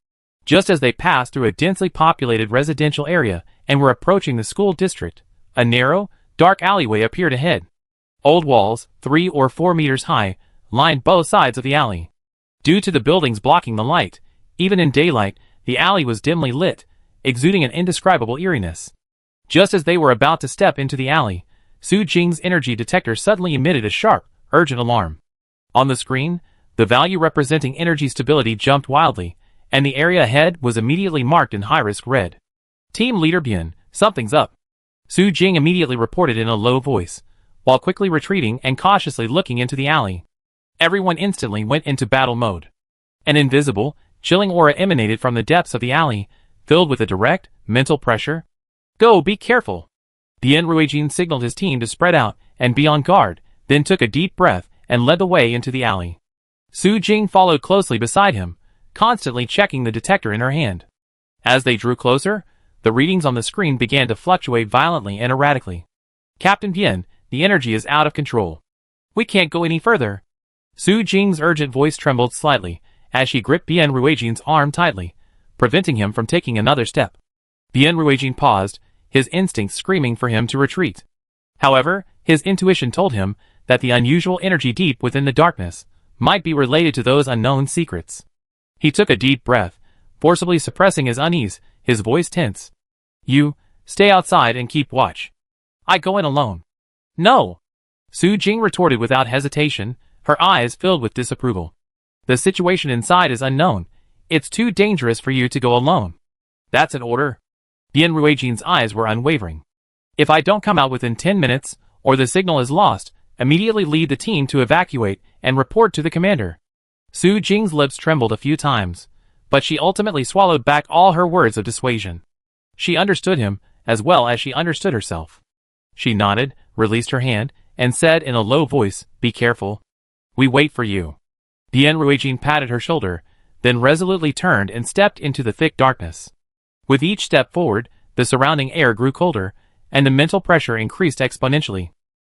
A: Just as they passed through a densely populated residential area and were approaching the school district, a narrow, dark alleyway appeared ahead. Old walls, 3 or 4 meters high, lined both sides of the alley. Due to the buildings blocking the light, even in daylight, the alley was dimly lit, exuding an indescribable eeriness. Just as they were about to step into the alley, Su Jing's energy detector suddenly emitted a sharp, urgent alarm. On the screen, the value representing energy stability jumped wildly, and the area ahead was immediately marked in high-risk red. Team Leader Bien, something's up. Su Jing immediately reported in a low voice, while quickly retreating and cautiously looking into the alley. Everyone instantly went into battle mode. An invisible, chilling aura emanated from the depths of the alley, filled with a direct, mental pressure. Go, be careful. Bien Ruijin signaled his team to spread out and be on guard, then took a deep breath and led the way into the alley. Su Jing followed closely beside him, constantly checking the detector in her hand. As they drew closer, the readings on the screen began to fluctuate violently and erratically. Captain Bien, the energy is out of control. We can't go any further. Su Jing's urgent voice trembled slightly as she gripped Bien Ruijin's arm tightly, preventing him from taking another step. Bien Ruijin paused, his instincts screaming for him to retreat. However, his intuition told him that the unusual energy deep within the darkness might be related to those unknown secrets. He took a deep breath, forcibly suppressing his unease, his voice tense. You, stay outside and keep watch. I go in alone. No! Su Jing retorted without hesitation, her eyes filled with disapproval. The situation inside is unknown. It's too dangerous for you to go alone. That's an order. Bien Ruijin's eyes were unwavering. If I don't come out within 10 minutes, or the signal is lost, immediately lead the team to evacuate and report to the commander. Su Jing's lips trembled a few times, but she ultimately swallowed back all her words of dissuasion. She understood him, as well as she understood herself. She nodded, released her hand, and said in a low voice, "Be careful. We wait for you." Bien Ruijin patted her shoulder, then resolutely turned and stepped into the thick darkness. With each step forward, the surrounding air grew colder, and the mental pressure increased exponentially.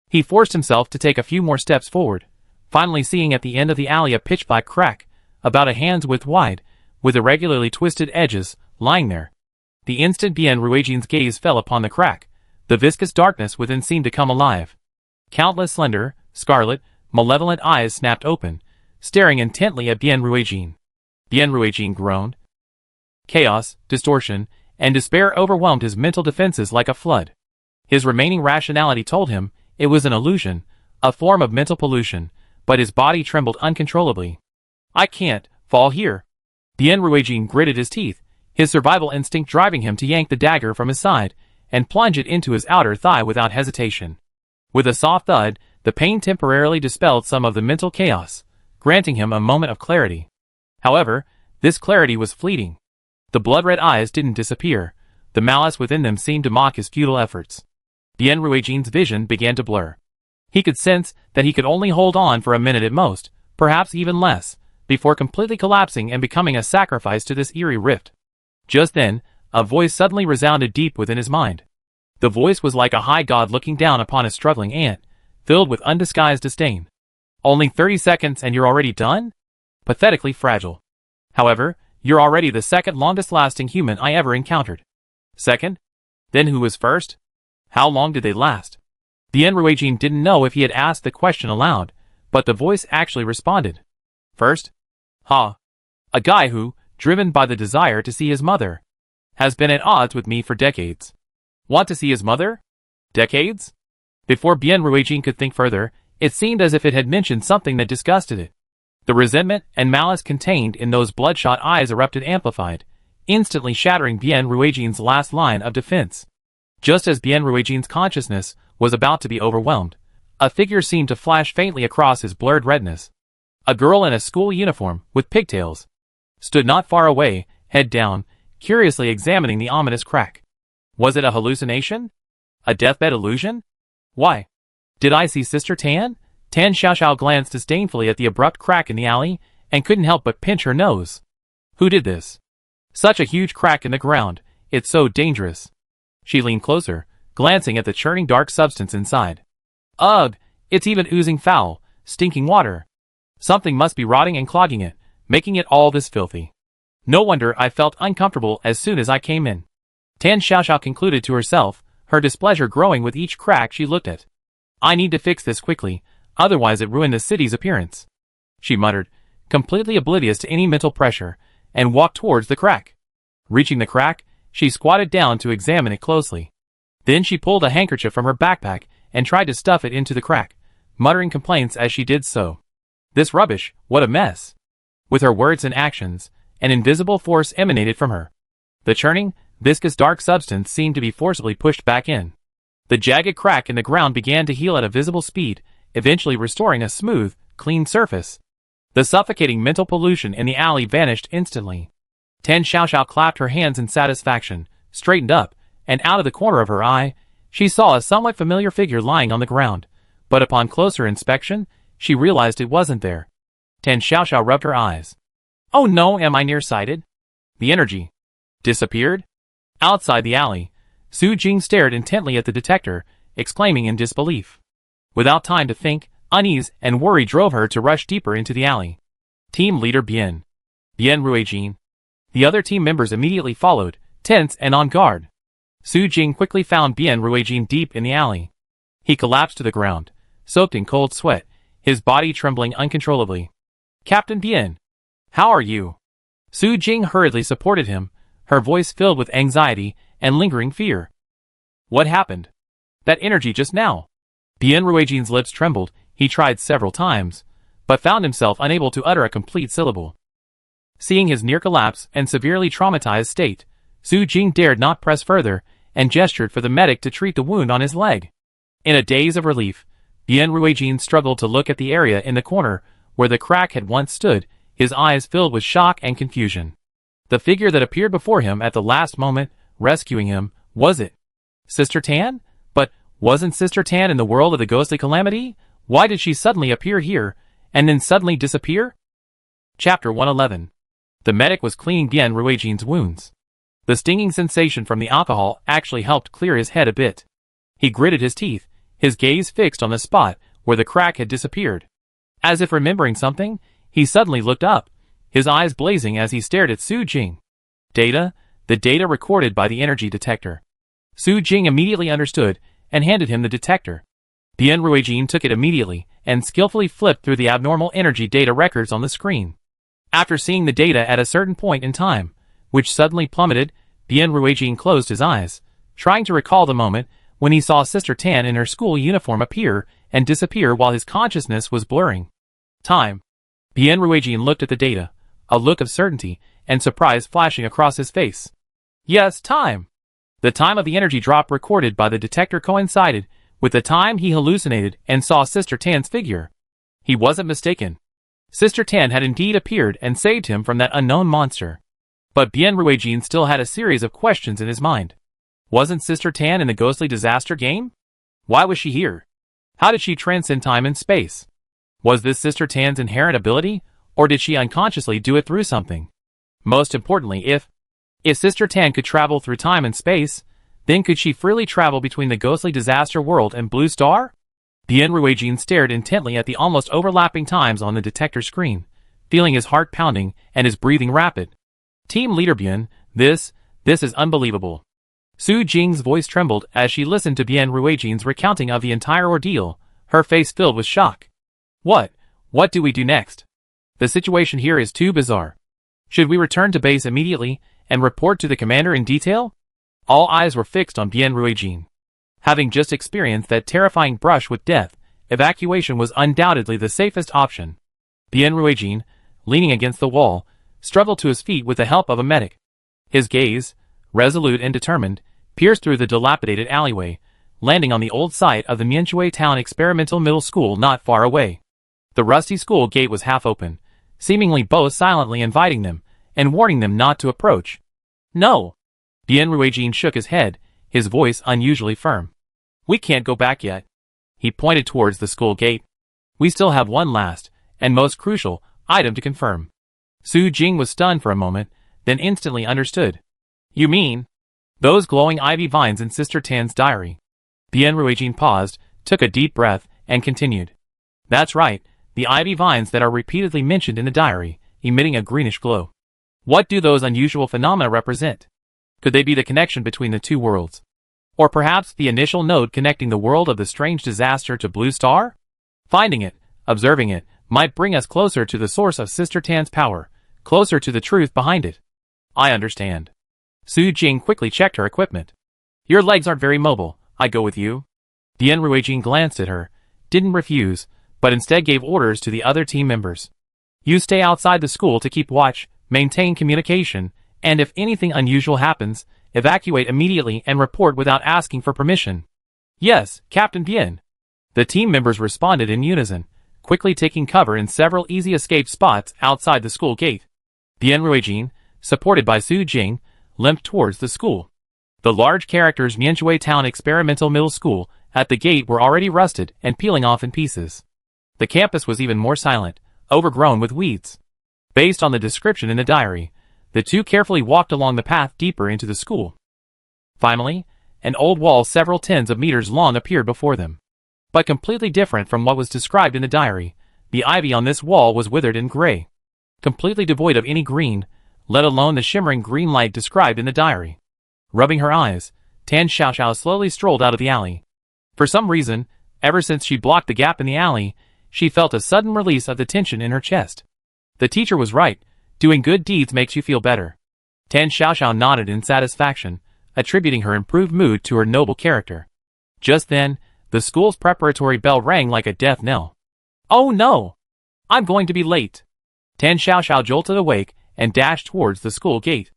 A: He forced himself to take a few more steps forward, finally seeing at the end of the alley a pitch-black crack, about a hand's width wide, with irregularly twisted edges, lying there. The instant Bien Ruijin's gaze fell upon the crack, the viscous darkness within seemed to come alive. Countless slender, scarlet, malevolent eyes snapped open, staring intently at Bien Ruijin. Bien Ruijin groaned. Chaos, distortion, and despair overwhelmed his mental defenses like a flood. His remaining rationality told him it was an illusion, a form of mental pollution, but his body trembled uncontrollably. I can't fall here. Bien Ruijin gritted his teeth, his survival instinct driving him to yank the dagger from his side and plunge it into his outer thigh without hesitation. With a soft thud, the pain temporarily dispelled some of the mental chaos, granting him a moment of clarity. However, this clarity was fleeting. The blood-red eyes didn't disappear. The malice within them seemed to mock his futile efforts. Bien Ruijin's vision began to blur. He could sense that he could only hold on for a minute at most, perhaps even less, before completely collapsing and becoming a sacrifice to this eerie rift. Just then, a voice suddenly resounded deep within his mind. The voice was like a high god looking down upon a struggling ant, filled with undisguised disdain. Only 30 seconds and you're already done? Pathetically fragile. However, you're already the second longest-lasting human I ever encountered. Second? Then who was first? How long did they last? Bien Ruijin didn't know if he had asked the question aloud, but the voice actually responded. First? Ha! A guy who, driven by the desire to see his mother, has been at odds with me for decades. Want to see his mother? Decades? Before Bien Ruijin could think further, it seemed as if it had mentioned something that disgusted it. The resentment and malice contained in those bloodshot eyes erupted amplified, instantly shattering Bien Ruijin's last line of defense. Just as Bien Ruijin's consciousness was about to be overwhelmed, a figure seemed to flash faintly across his blurred retinas. A girl in a school uniform, with pigtails, stood not far away, head down, curiously examining the ominous crack. Was it a hallucination? A deathbed illusion? Why? Did I see Sister Tan? Tan Xiaoxiao glanced disdainfully at the abrupt crack in the alley, and couldn't help but pinch her nose. Who did this? Such a huge crack in the ground, it's so dangerous. She leaned closer, glancing at the churning dark substance inside. Ugh, it's even oozing foul, stinking water. Something must be rotting and clogging it, making it all this filthy. No wonder I felt uncomfortable as soon as I came in. Tan Xiaoxiao concluded to herself, her displeasure growing with each crack she looked at. I need to fix this quickly, otherwise it ruined the city's appearance. She muttered, completely oblivious to any mental pressure, and walked towards the crack. Reaching the crack, she squatted down to examine it closely. Then she pulled a handkerchief from her backpack and tried to stuff it into the crack, muttering complaints as she did so. This rubbish, what a mess. With her words and actions, an invisible force emanated from her. The churning, viscous dark substance seemed to be forcibly pushed back in. The jagged crack in the ground began to heal at a visible speed, eventually restoring a smooth, clean surface. The suffocating mental pollution in the alley vanished instantly. Tan Xiaoxiao clapped her hands in satisfaction, straightened up, and out of the corner of her eye, she saw a somewhat familiar figure lying on the ground, but upon closer inspection, she realized it wasn't there. Tan Xiaoxiao rubbed her eyes. Oh no, am I nearsighted? The energy disappeared? Outside the alley, Su Jing stared intently at the detector, exclaiming in disbelief. Without time to think, unease and worry drove her to rush deeper into the alley. Team leader Bien Ruijin. The other team members immediately followed, tense and on guard. Su Jing quickly found Bien Ruijin deep in the alley. He collapsed to the ground, soaked in cold sweat, his body trembling uncontrollably. Captain Bien, how are you? Su Jing hurriedly supported him, her voice filled with anxiety and lingering fear. What happened? That energy just now. Bien Ruijin's lips trembled, he tried several times, but found himself unable to utter a complete syllable. Seeing his near collapse and severely traumatized state, Su Jing dared not press further, and gestured for the medic to treat the wound on his leg. In a daze of relief, Bien Ruijin struggled to look at the area in the corner where the crack had once stood, his eyes filled with shock and confusion. The figure that appeared before him at the last moment, rescuing him, was it Sister Tan? But wasn't Sister Tan in the world of the ghostly calamity? Why did she suddenly appear here, and then suddenly disappear? Chapter 111. The medic was cleaning Bien Ruijin's wounds. The stinging sensation from the alcohol actually helped clear his head a bit. He gritted his teeth, his gaze fixed on the spot where the crack had disappeared. As if remembering something, he suddenly looked up, his eyes blazing as he stared at Su Jing. Data? the data recorded by the energy detector. Su Jing immediately understood and handed him the detector. Bian Ruijin took it immediately and skillfully flipped through the abnormal energy data records on the screen. After seeing the data at a certain point in time, which suddenly plummeted, Bian Ruijin closed his eyes, trying to recall the moment when he saw Sister Tan in her school uniform appear and disappear while his consciousness was blurring. Time. Bian Ruijin looked at the data, a look of certainty and surprise flashing across his face. Yes, time. The time of the energy drop recorded by the detector coincided with the time he hallucinated and saw Sister Tan's figure. He wasn't mistaken. Sister Tan had indeed appeared and saved him from that unknown monster. But Bian Ruijin still had a series of questions in his mind. Wasn't Sister Tan in the ghostly disaster game? Why was she here? How did she transcend time and space? Was this Sister Tan's inherent ability, or did she unconsciously do it through something? Most importantly, if Sister Tan could travel through time and space, then could she freely travel between the ghostly disaster world and Blue Star? Bian Ruijin stared intently at the almost overlapping times on the detector screen, feeling his heart pounding and his breathing rapid. Team Leader Bian, this is unbelievable. Su Jing's voice trembled as she listened to Bian Ruijin's recounting of the entire ordeal, her face filled with shock. What do we do next? The situation here is too bizarre. Should we return to base immediately and report to the commander in detail? All eyes were fixed on Bian Ruijin. Having just experienced that terrifying brush with death, evacuation was undoubtedly the safest option. Bian Ruijin, leaning against the wall, struggled to his feet with the help of a medic. His gaze, resolute and determined, pierced through the dilapidated alleyway, landing on the old site of the Mianchui Town Experimental Middle School not far away. The rusty school gate was half open, seemingly both silently inviting them and warning them not to approach. No! Bian Ruijin shook his head, his voice unusually firm. We can't go back yet. He pointed towards the school gate. We still have one last, and most crucial, item to confirm. Su Jing was stunned for a moment, then instantly understood. You mean? Those glowing ivy vines in Sister Tan's diary. Bian Ruijin paused, took a deep breath, and continued. That's right, the ivy vines that are repeatedly mentioned in the diary, emitting a greenish glow. What do those unusual phenomena represent? Could they be the connection between the two worlds? Or perhaps the initial node connecting the world of the strange disaster to Blue Star? Finding it, observing it, might bring us closer to the source of Sister Tan's power, closer to the truth behind it. I understand. Su Jing quickly checked her equipment. Your legs aren't very mobile, I go with you. Bian Ruijin glanced at her, didn't refuse, but instead gave orders to the other team members. You stay outside the school to keep watch, maintain communication, and if anything unusual happens, evacuate immediately and report without asking for permission. Yes, Captain Bian. The team members responded in unison, quickly taking cover in several easy escape spots outside the school gate. Bian Ruijin, supported by Su Jing, limped towards the school. The large characters Mianchui Town Experimental Middle School at the gate were already rusted and peeling off in pieces. The campus was even more silent, overgrown with weeds. Based on the description in the diary, the two carefully walked along the path deeper into the school. Finally, an old wall several tens of meters long appeared before them. But completely different from what was described in the diary, the ivy on this wall was withered and gray. Completely devoid of any green, let alone the shimmering green light described in the diary. Rubbing her eyes, Tan Xiaoxiao slowly strolled out of the alley. For some reason, ever since she blocked the gap in the alley, she felt a sudden release of the tension in her chest. The teacher was right. Doing good deeds makes you feel better. Tan Xiaoxiao nodded in satisfaction, attributing her improved mood to her noble character. Just then, the school's preparatory bell rang like a death knell. Oh no! I'm going to be late! Tan Xiaoxiao jolted awake and dashed towards the school gate.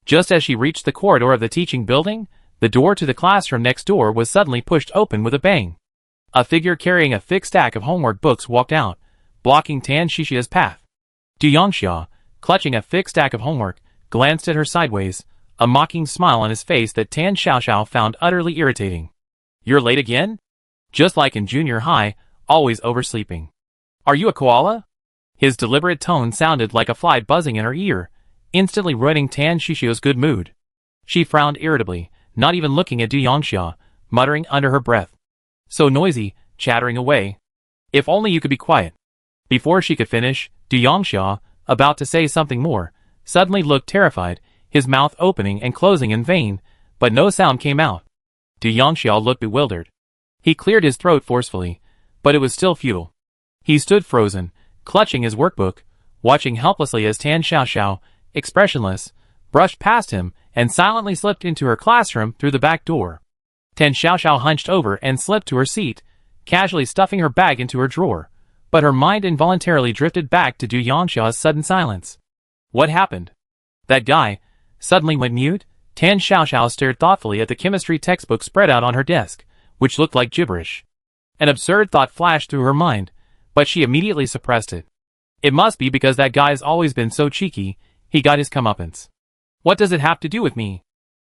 A: Just as she reached the corridor of the teaching building, the door to the classroom next door was suddenly pushed open with a bang. A figure carrying a thick stack of homework books walked out, blocking Tan Xiaoxiao's path. Du Yongxia, clutching a thick stack of homework, glanced at her sideways, a mocking smile on his face that Tan Xiaoxiao found utterly irritating. You're late again? Just like in junior high, always oversleeping. Are you a koala? His deliberate tone sounded like a fly buzzing in her ear, instantly ruining Tan Xiaoxiao's good mood. She frowned irritably, not even looking at Du Yongxia, muttering under her breath. So noisy, chattering away. If only you could be quiet. Before she could finish, Du Yongxia, about to say something more, suddenly looked terrified, his mouth opening and closing in vain, but no sound came out. Du Yongxiao looked bewildered. He cleared his throat forcefully, but it was still futile. He stood frozen, clutching his workbook, watching helplessly as Tan Xiaoxiao, expressionless, brushed past him and silently slipped into her classroom through the back door. Tan Xiaoxiao hunched over and slipped to her seat, casually stuffing her bag into her drawer, but her mind involuntarily drifted back to Du Yongxiao's sudden silence. What happened? That guy suddenly went mute? Tan Xiaoxiao stared thoughtfully at the chemistry textbook spread out on her desk, which looked like gibberish. An absurd thought flashed through her mind, but she immediately suppressed it. It must be because that guy's always been so cheeky, he got his comeuppance. What does it have to do with me?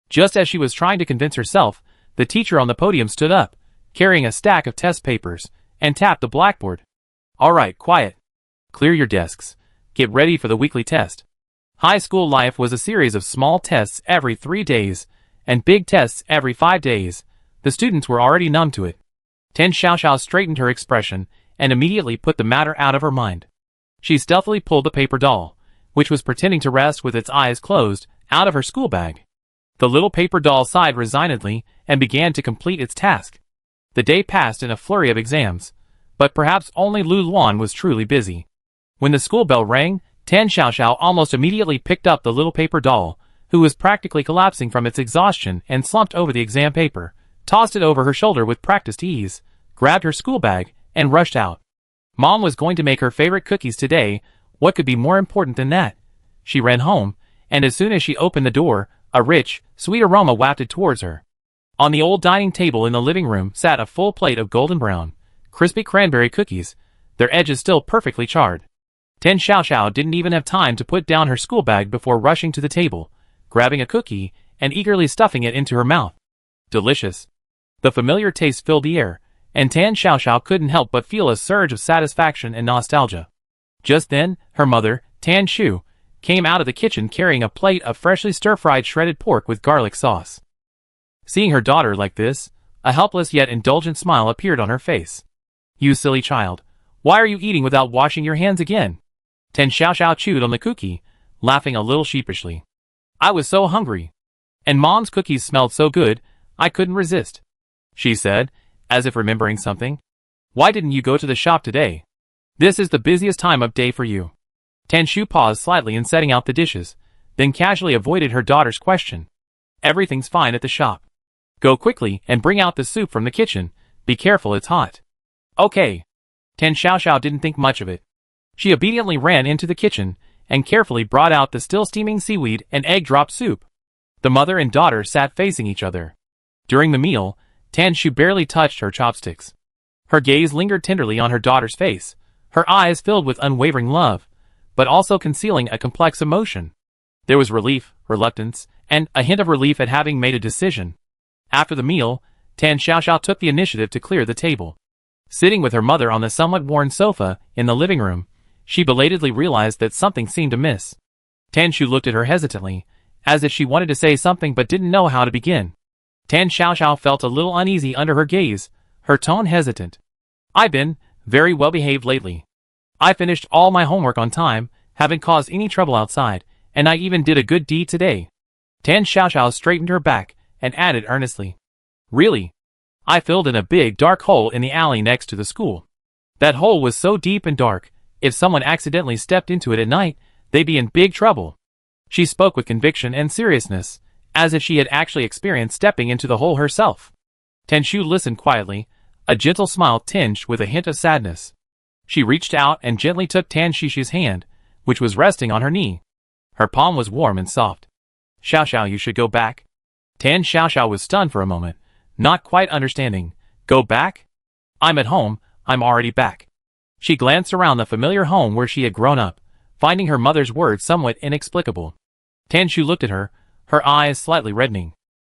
A: Just as she was trying to convince herself, the teacher on the podium stood up, carrying a stack of test papers, and tapped the blackboard. All right, quiet. Clear your desks. Get ready for the weekly test. High school life was a series of small tests every 3 days, and big tests every 5 days. The students were already numb to it. Tan Xiaoxiao straightened her expression and immediately put the matter out of her mind. She stealthily pulled the paper doll, which was pretending to rest with its eyes closed, out of her school bag. The little paper doll sighed resignedly and began to complete its task. The day passed in a flurry of exams, but perhaps only Lu Luan was truly busy. When the school bell rang, Tan Xiaoxiao almost immediately picked up the little paper doll, who was practically collapsing from its exhaustion, and slumped over the exam paper, tossed it over her shoulder with practiced ease, grabbed her school bag, and rushed out. Mom was going to make her favorite cookies today. What could be more important than that? She ran home, and as soon as she opened the door, a rich, sweet aroma wafted towards her. On the old dining table in the living room sat a full plate of golden brown, crispy cranberry cookies, their edges still perfectly charred. Tan Xiaoxiao didn't even have time to put down her school bag before rushing to the table, grabbing a cookie, and eagerly stuffing it into her mouth. Delicious. The familiar taste filled the air, and Tan Xiaoxiao couldn't help but feel a surge of satisfaction and nostalgia. Just then, her mother, Tan Shu, came out of the kitchen carrying a plate of freshly stir-fried shredded pork with garlic sauce. Seeing her daughter like this, a helpless yet indulgent smile appeared on her face. You silly child, why are you eating without washing your hands again? Tan Xiaoxiao chewed on the cookie, laughing a little sheepishly. I was so hungry. And Mom's cookies smelled so good, I couldn't resist. She said, as if remembering something. Why didn't you go to the shop today? This is the busiest time of day for you. Tan Shu paused slightly in setting out the dishes, then casually avoided her daughter's question. Everything's fine at the shop. Go quickly and bring out the soup from the kitchen. Be careful, it's hot. Okay. Tan Xiaoxiao didn't think much of it. She obediently ran into the kitchen and carefully brought out the still steaming seaweed and egg drop soup. The mother and daughter sat facing each other. During the meal, Tan Shu barely touched her chopsticks. Her gaze lingered tenderly on her daughter's face, her eyes filled with unwavering love, but also concealing a complex emotion. There was relief, reluctance, and a hint of relief at having made a decision. After the meal, Tan Xiaoxiao took the initiative to clear the table. Sitting with her mother on the somewhat worn sofa in the living room, she belatedly realized that something seemed amiss. Tan Shu looked at her hesitantly, as if she wanted to say something but didn't know how to begin. Tan Xiaoxiao felt a little uneasy under her gaze, her tone hesitant. I've been very well behaved lately. I finished all my homework on time, haven't caused any trouble outside, and I even did a good deed today. Tan Xiaoxiao straightened her back and added earnestly. Really? I filled in a big dark hole in the alley next to the school. That hole was so deep and dark, if someone accidentally stepped into it at night, they'd be in big trouble. She spoke with conviction and seriousness, as if she had actually experienced stepping into the hole herself. Tan Shu listened quietly, a gentle smile tinged with a hint of sadness. She reached out and gently took Tan Shishi's hand, which was resting on her knee. Her palm was warm and soft. Xiaoxiao, you should go back. Tan Xiaoxiao was stunned for a moment, not quite understanding. Go back? I'm at home, I'm already back. She glanced around the familiar home where she had grown up, finding her mother's words somewhat inexplicable. Tan Shu looked at her, her eyes slightly reddening.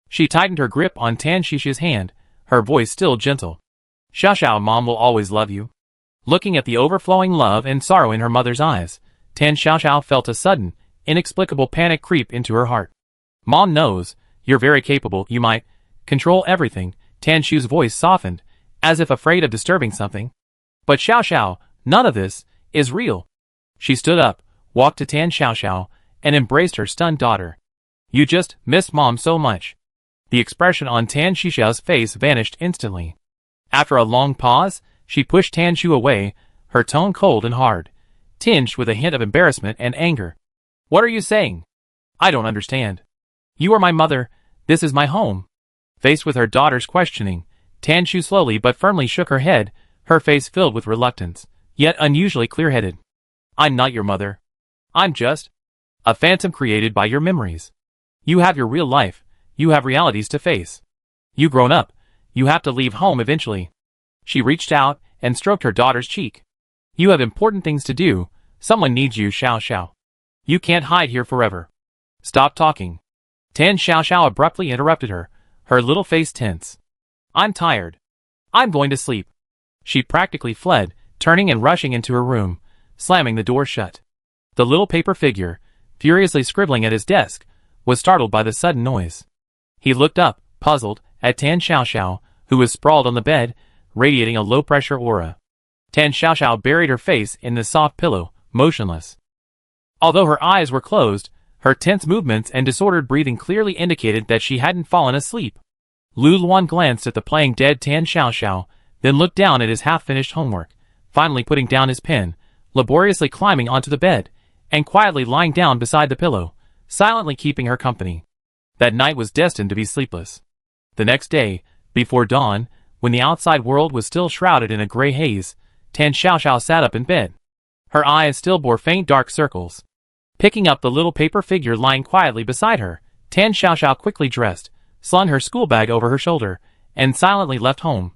A: She tightened her grip on Tan Shishi's hand, her voice still gentle. Xiaoxiao, Mom will always love you. Looking at the overflowing love and sorrow in her mother's eyes, Tan Xiaoxiao felt a sudden, inexplicable panic creep into her heart. Mom knows, you're very capable, you might control everything. Tan Shu's voice softened, as if afraid of disturbing something. But Xiaoxiao, none of this is real. She stood up, walked to Tan Xiaoxiao, and embraced her stunned daughter. You just missed Mom so much. The expression on Tan Xiaoxiao's face vanished instantly. After a long pause, she pushed Tan Shu away, her tone cold and hard, tinged with a hint of embarrassment and anger. What are you saying? I don't understand. You are my mother, this is my home. Faced with her daughter's questioning, Tan Shu slowly but firmly shook her head, her face filled with reluctance, yet unusually clear-headed. I'm not your mother. I'm just a phantom created by your memories. You have your real life, you have realities to face. You grown up, you have to leave home eventually. She reached out and stroked her daughter's cheek. You have important things to do, someone needs you, Xiao. You can't hide here forever. Stop talking. Tan Xiao abruptly interrupted her, her little face tense. I'm tired. I'm going to sleep. She practically fled, turning and rushing into her room, slamming the door shut. The little paper figure, furiously scribbling at his desk, was startled by the sudden noise. He looked up, puzzled, at Tan Xiao, who was sprawled on the bed, radiating a low-pressure aura. Tan Xiao buried her face in the soft pillow, motionless. Although her eyes were closed, her tense movements and disordered breathing clearly indicated that she hadn't fallen asleep. Lu Luan glanced at the playing dead Tan Xiao, then looked down at his half-finished homework, finally putting down his pen, laboriously climbing onto the bed, and quietly lying down beside the pillow, silently keeping her company. That night was destined to be sleepless. The next day, before dawn, when the outside world was still shrouded in a gray haze, Tan Xiao sat up in bed. Her eyes still bore faint dark circles. Picking up the little paper figure lying quietly beside her, Tan Xiao quickly dressed, slung her school bag over her shoulder, and silently left home.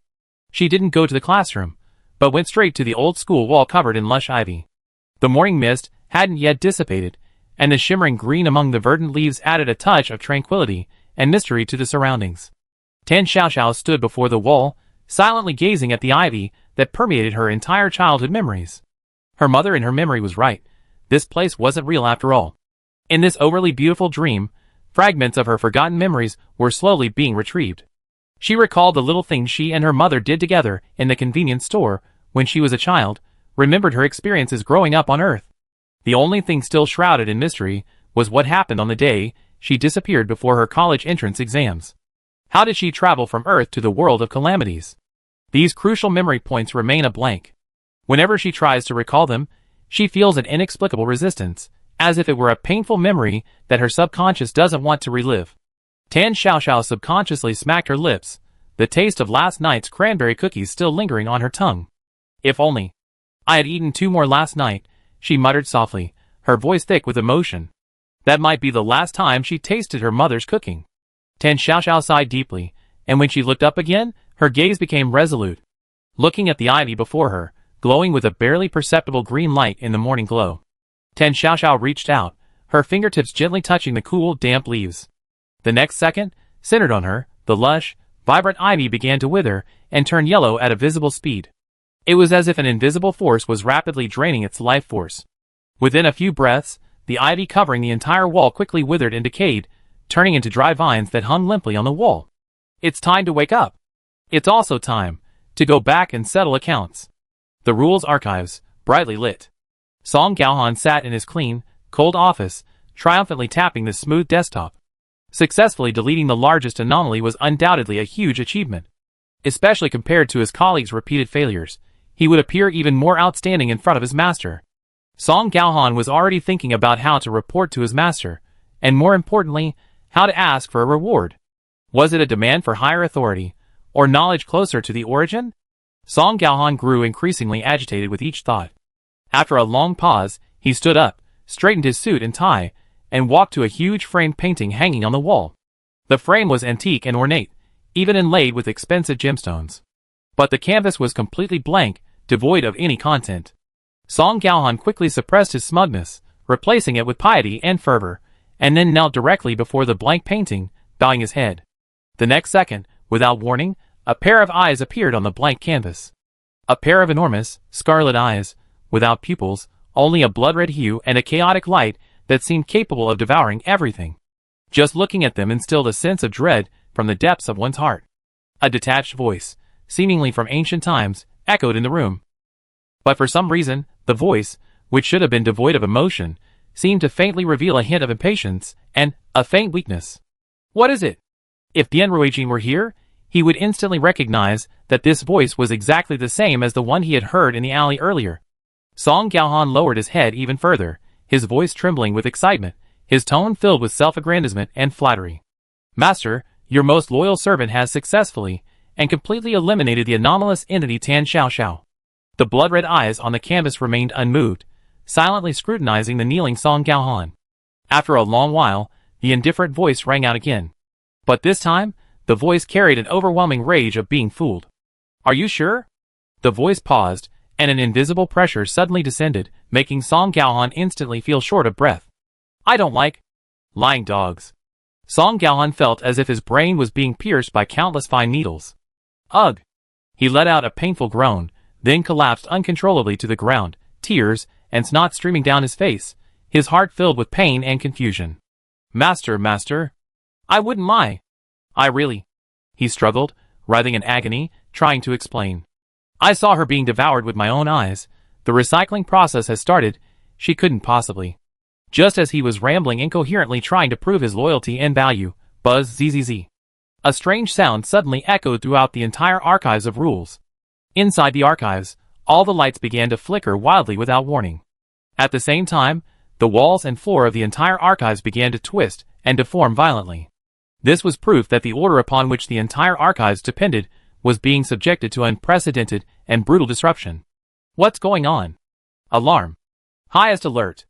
A: She didn't go to the classroom, but went straight to the old school wall covered in lush ivy. The morning mist hadn't yet dissipated, and the shimmering green among the verdant leaves added a touch of tranquility and mystery to the surroundings. Tan Xiao stood before the wall, silently gazing at the ivy that permeated her entire childhood memories. Her mother in her memory was right. This place wasn't real after all. In this overly beautiful dream, fragments of her forgotten memories were slowly being retrieved. She recalled the little things she and her mother did together in the convenience store when she was a child, remembered her experiences growing up on Earth. The only thing still shrouded in mystery was what happened on the day she disappeared before her college entrance exams. How did she travel from Earth to the world of calamities? These crucial memory points remain a blank. Whenever she tries to recall them, she feels an inexplicable resistance, as if it were a painful memory that her subconscious doesn't want to relive. Tan Xiao subconsciously smacked her lips, the taste of last night's cranberry cookies still lingering on her tongue. If only I had eaten 2 more last night, she muttered softly, her voice thick with emotion. That might be the last time she tasted her mother's cooking. Tan Xiao sighed deeply, and when she looked up again, her gaze became resolute. Looking at the ivy before her, glowing with a barely perceptible green light in the morning glow. Tan Xiao reached out, her fingertips gently touching the cool, damp leaves. The next second, centered on her, the lush, vibrant ivy began to wither and turn yellow at a visible speed. It was as if an invisible force was rapidly draining its life force. Within a few breaths, the ivy covering the entire wall quickly withered and decayed, turning into dry vines that hung limply on the wall. It's time to wake up. It's also time to go back and settle accounts. The rules archives, brightly lit. Song Gaohan sat in his clean, cold office, triumphantly tapping the smooth desktop. Successfully deleting the largest anomaly was undoubtedly a huge achievement. Especially compared to his colleagues' repeated failures, he would appear even more outstanding in front of his master. Song Gaohan was already thinking about how to report to his master, and more importantly, how to ask for a reward. Was it a demand for higher authority, or knowledge closer to the origin? Song Gaohan grew increasingly agitated with each thought. After a long pause, he stood up, straightened his suit and tie, and walked to a huge framed painting hanging on the wall. The frame was antique and ornate, even inlaid with expensive gemstones. But the canvas was completely blank, devoid of any content. Song Gaohan quickly suppressed his smugness, replacing it with piety and fervor, and then knelt directly before the blank painting, bowing his head. The next second, without warning, a pair of eyes appeared on the blank canvas. A pair of enormous, scarlet eyes, without pupils, only a blood-red hue and a chaotic light that seemed capable of devouring everything. Just looking at them instilled a sense of dread from the depths of one's heart. A detached voice, seemingly from ancient times, echoed in the room. But for some reason, the voice, which should have been devoid of emotion, seemed to faintly reveal a hint of impatience and A faint weakness. What is it? If Dian Ruijin were here, he would instantly recognize that this voice was exactly the same as the one he had heard in the alley earlier. Song Gaohan lowered his head even further, his voice trembling with excitement, his tone filled with self-aggrandizement and flattery. Master, your most loyal servant has successfully and completely eliminated the anomalous entity Tan Xiaoxiao. The blood-red eyes on the canvas remained unmoved, silently scrutinizing the kneeling Song Gaohan. After a long while, the indifferent voice rang out again. But this time, the voice carried an overwhelming rage of being fooled. Are you sure? The voice paused, and an invisible pressure suddenly descended, making Song Gaohan instantly feel short of breath. I don't like lying dogs. Song Gaohan felt as if his brain was being pierced by countless fine needles. Ugh! He let out a painful groan, then collapsed uncontrollably to the ground, tears and snot streaming down his face, his heart filled with pain and confusion. Master. I wouldn't lie. I really... He struggled, writhing in agony, trying to explain. I saw her being devoured with my own eyes. The recycling process has started. She couldn't possibly. Just as he was rambling incoherently trying to prove his loyalty and value, buzz zzz. A strange sound suddenly echoed throughout the entire archives of rules. Inside the archives, all the lights began to flicker wildly without warning. At the same time, the walls and floor of the entire archives began to twist and deform violently. This was proof that the order upon which the entire archives depended was being subjected to unprecedented and brutal disruption. What's going on? Alarm. Highest alert.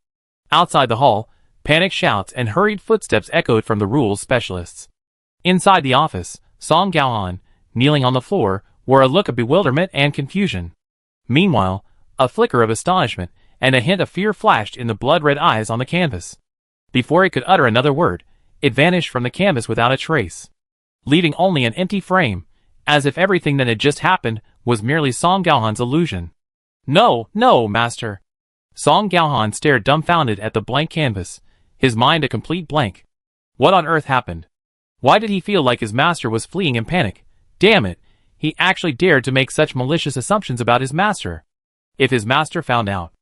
A: Outside the hall, panicked shouts and hurried footsteps echoed from the rules specialists. Inside the office, Song Gaohan, kneeling on the floor, wore a look of bewilderment and confusion. Meanwhile, a flicker of astonishment and a hint of fear flashed in the blood-red eyes on the canvas. Before he could utter another word, it vanished from the canvas without a trace, leaving only an empty frame, as if everything that had just happened was merely Song Gaohan's illusion. No, master. Song Gaohan stared dumbfounded at the blank canvas, his mind a complete blank. What on earth happened? Why did he feel like his master was fleeing in panic? Damn it, he actually dared to make such malicious assumptions about his master. If his master found out.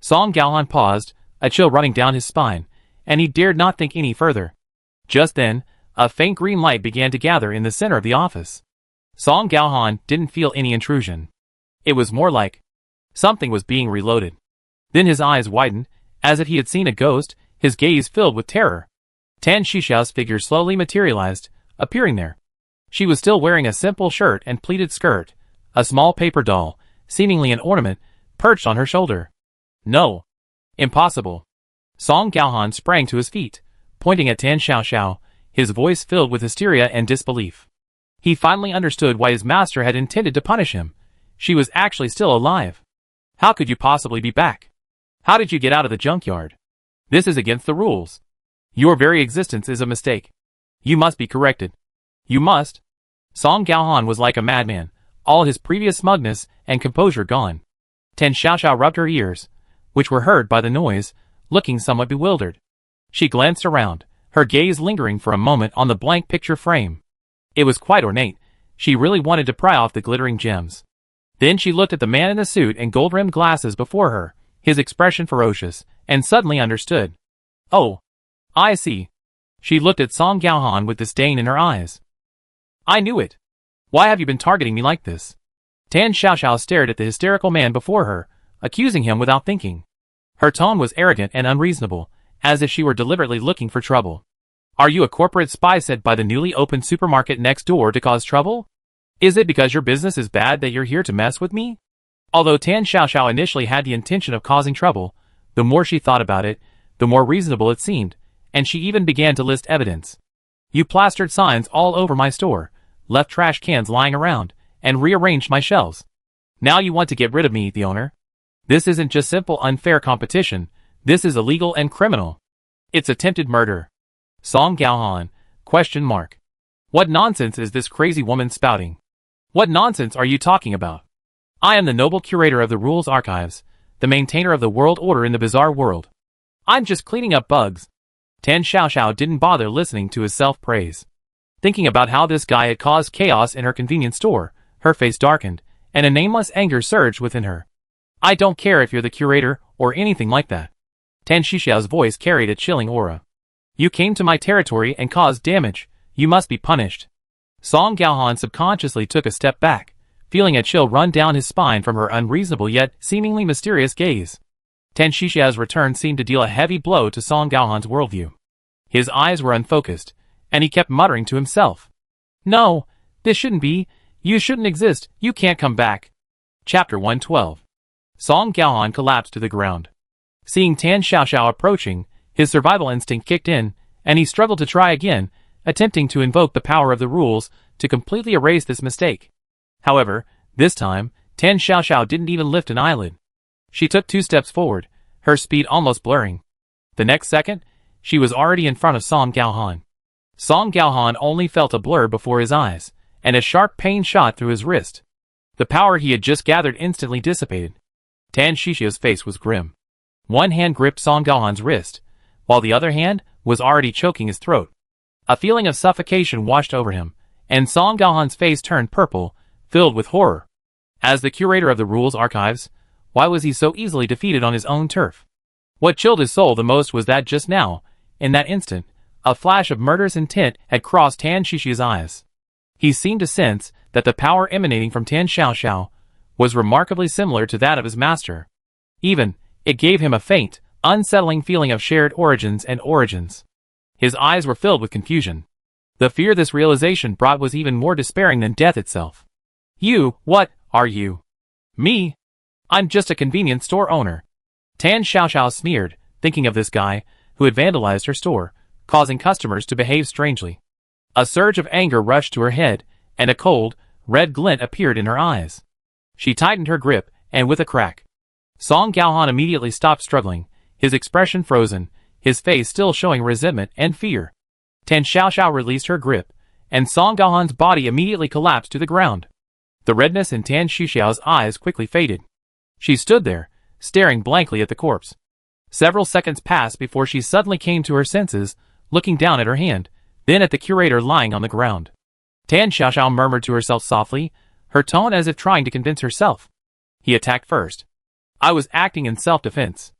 A: Song Gaohan paused, a chill running down his spine, and he dared not think any further. Just then, a faint green light began to gather in the center of the office. Song Gaohan didn't feel any intrusion. It was more like something was being reloaded. Then his eyes widened, as if he had seen a ghost, his gaze filled with terror. Tan Xiaoxiao's figure slowly materialized, appearing there. She was still wearing a simple shirt and pleated skirt, a small paper doll, seemingly an ornament, perched on her shoulder. No. Impossible. Song Gaohan sprang to his feet, pointing at Tan Xiaoxiao, his voice filled with hysteria and disbelief. He finally understood why his master had intended to punish him. She was actually still alive. How could you possibly be back? How did you get out of the junkyard? This is against the rules. Your very existence is a mistake. You must be corrected. You must. Song Gaohan was like a madman, all his previous smugness and composure gone. Tan Xiaoxiao rubbed her ears, which were heard by the noise, looking somewhat bewildered. She glanced around, her gaze lingering for a moment on the blank picture frame. It was quite ornate. She really wanted to pry off the glittering gems. Then she looked at the man in the suit and gold-rimmed glasses before her, his expression ferocious, and suddenly understood. Oh, I see. She looked at Song Gaohan with disdain in her eyes. I knew it. Why have you been targeting me like this? Tan Xiaoxiao stared at the hysterical man before her, accusing him without thinking. Her tone was arrogant and unreasonable, as if she were deliberately looking for trouble. Are you a corporate spy sent by the newly opened supermarket next door to cause trouble? Is it because your business is bad that you're here to mess with me? Although Tan Xiaoxiao initially had the intention of causing trouble, the more she thought about it, the more reasonable it seemed, and she even began to list evidence. You plastered signs all over my store, left trash cans lying around, and rearranged my shelves. Now you want to get rid of me, the owner. This isn't just simple unfair competition, this is illegal and criminal. It's attempted murder. Song Gaohan, ? What nonsense is this crazy woman spouting? What nonsense are you talking about? I am the noble curator of the rules archives, the maintainer of the world order in the bizarre world. I'm just cleaning up bugs. Tan Xiaoxiao didn't bother listening to his self-praise. Thinking about how this guy had caused chaos in her convenience store, her face darkened, and a nameless anger surged within her. I don't care if you're the curator or anything like that. Tan Xiaoxiao's voice carried a chilling aura. You came to my territory and caused damage. You must be punished. Song Gaohan subconsciously took a step back, feeling a chill run down his spine from her unreasonable yet seemingly mysterious gaze. Tan Shishia's return seemed to deal a heavy blow to Song Gaohan's worldview. His eyes were unfocused, and he kept muttering to himself. No, this shouldn't be. You shouldn't exist. You can't come back. Chapter 112. Song Gaohan collapsed to the ground. Seeing Tan Xiaoxiao approaching, his survival instinct kicked in, and he struggled to try again, attempting to invoke the power of the rules to completely erase this mistake. However, this time, Tan Xiaoxiao didn't even lift an eyelid. She took 2 steps forward, her speed almost blurring. The next second, she was already in front of Song Gaohan. Song Gaohan only felt a blur before his eyes, and a sharp pain shot through his wrist. The power he had just gathered instantly dissipated. Tan Shishia's face was grim. One hand gripped Song Gaohan's wrist, while the other hand was already choking his throat. A feeling of suffocation washed over him, and Song Gaohan's face turned purple, filled with horror. As the curator of the rules archives, why was he so easily defeated on his own turf? What chilled his soul the most was that just now, in that instant, a flash of murderous intent had crossed Tan Shishia's eyes. He seemed to sense that the power emanating from Tan Xiaoxiao was remarkably similar to that of his master. Even, it gave him a faint, unsettling feeling of shared origins. His eyes were filled with confusion. The fear this realization brought was even more despairing than death itself. You, what are you? Me? I'm just a convenience store owner. Tan Xiaoxiao sneered, thinking of this guy, who had vandalized her store, causing customers to behave strangely. A surge of anger rushed to her head, and a cold, red glint appeared in her eyes. She tightened her grip, and with a crack, Song Gaohan immediately stopped struggling, his expression frozen, his face still showing resentment and fear. Tan Xiaoxiao released her grip, and Song Gaohan's body immediately collapsed to the ground. The redness in Tan Shishiao's eyes quickly faded. She stood there, staring blankly at the corpse. Several seconds passed before she suddenly came to her senses, looking down at her hand, then at the curator lying on the ground. Tan Xiaoxiao murmured to herself softly, her tone as if trying to convince herself. He attacked first. I was acting in self-defense.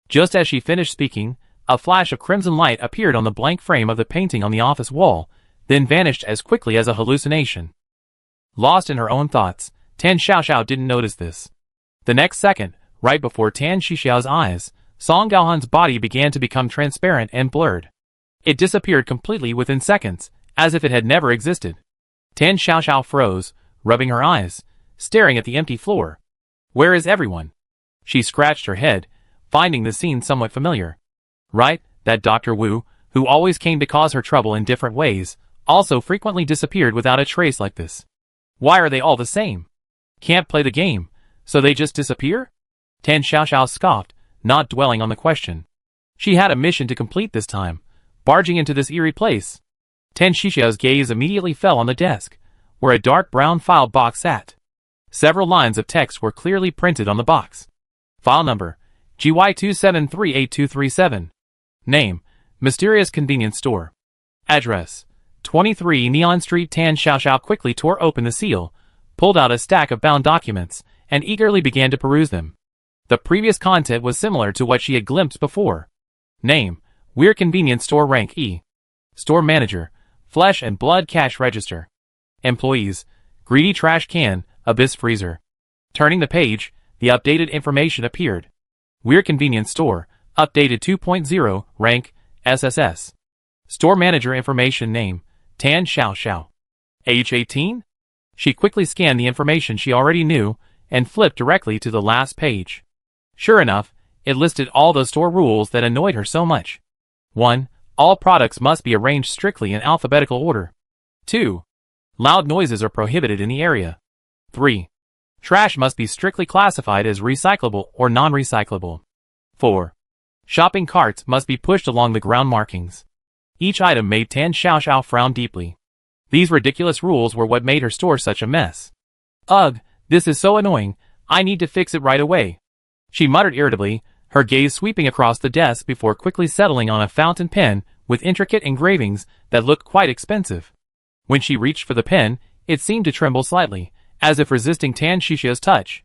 A: Just as she finished speaking, a flash of crimson light appeared on the blank frame of the painting on the office wall, then vanished as quickly as a hallucination. Lost in her own thoughts, Tan Xiaoxiao didn't notice this. The next second, right before Tan Shishiao's eyes, Song Gaohan's body began to become transparent and blurred. It disappeared completely within seconds, as if it had never existed. Tan Xiaoxiao froze, rubbing her eyes, staring at the empty floor. Where is everyone? She scratched her head, finding the scene somewhat familiar. Right, that Dr. Wu, who always came to cause her trouble in different ways, also frequently disappeared without a trace like this. Why are they all the same? Can't play the game, so they just disappear? Tan Xiaoxiao scoffed, not dwelling on the question. She had a mission to complete this time, barging into this eerie place. Tan Shishiao's gaze immediately fell on the desk, where a dark brown file box sat. Several lines of text were clearly printed on the box. File number, GY2738237. Name, Mysterious Convenience Store. Address, 23 Neon Street. Tan Xiaoxiao quickly tore open the seal, pulled out a stack of bound documents, and eagerly began to peruse them. The previous content was similar to what she had glimpsed before. Name, Weird Convenience Store. Rank E. Store Manager, Flesh and Blood Cash Register. Employees, Greedy Trash Can, Abyss Freezer. Turning the page, the updated information appeared. Weird Convenience Store, updated 2.0, rank, SSS. Store Manager information. Name, Tan Xiaoxiao. Age 18? She quickly scanned the information she already knew, and flipped directly to the last page. Sure enough, it listed all the store rules that annoyed her so much. 1. All products must be arranged strictly in alphabetical order. 2. Loud noises are prohibited in the area. 3. Trash must be strictly classified as recyclable or non-recyclable. 4. Shopping carts must be pushed along the ground markings. Each item made Tan Xiaoxiao frown deeply. These ridiculous rules were what made her store such a mess. Ugh, this is so annoying, I need to fix it right away. She muttered irritably, her gaze sweeping across the desk before quickly settling on a fountain pen with intricate engravings that looked quite expensive. When she reached for the pen, it seemed to tremble slightly, as if resisting Tan Shishiao's touch.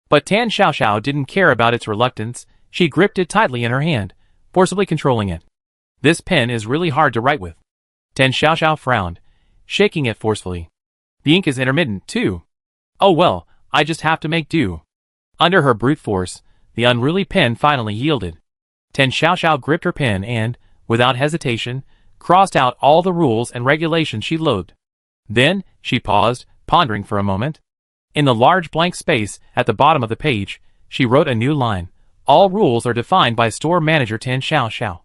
A: But Tan Xiaoxiao didn't care about its reluctance. She gripped it tightly in her hand, forcibly controlling it. This pen is really hard to write with. Tan Xiaoxiao frowned, shaking it forcefully. The ink is intermittent, too. Oh well, I just have to make do. Under her brute force, the unruly pen finally yielded. Tan Xiaoxiao gripped her pen and, without hesitation, crossed out all the rules and regulations she loathed. Then, she paused, pondering for a moment. In the large blank space at the bottom of the page, she wrote a new line. All rules are defined by store manager Tan Xiaoxiao.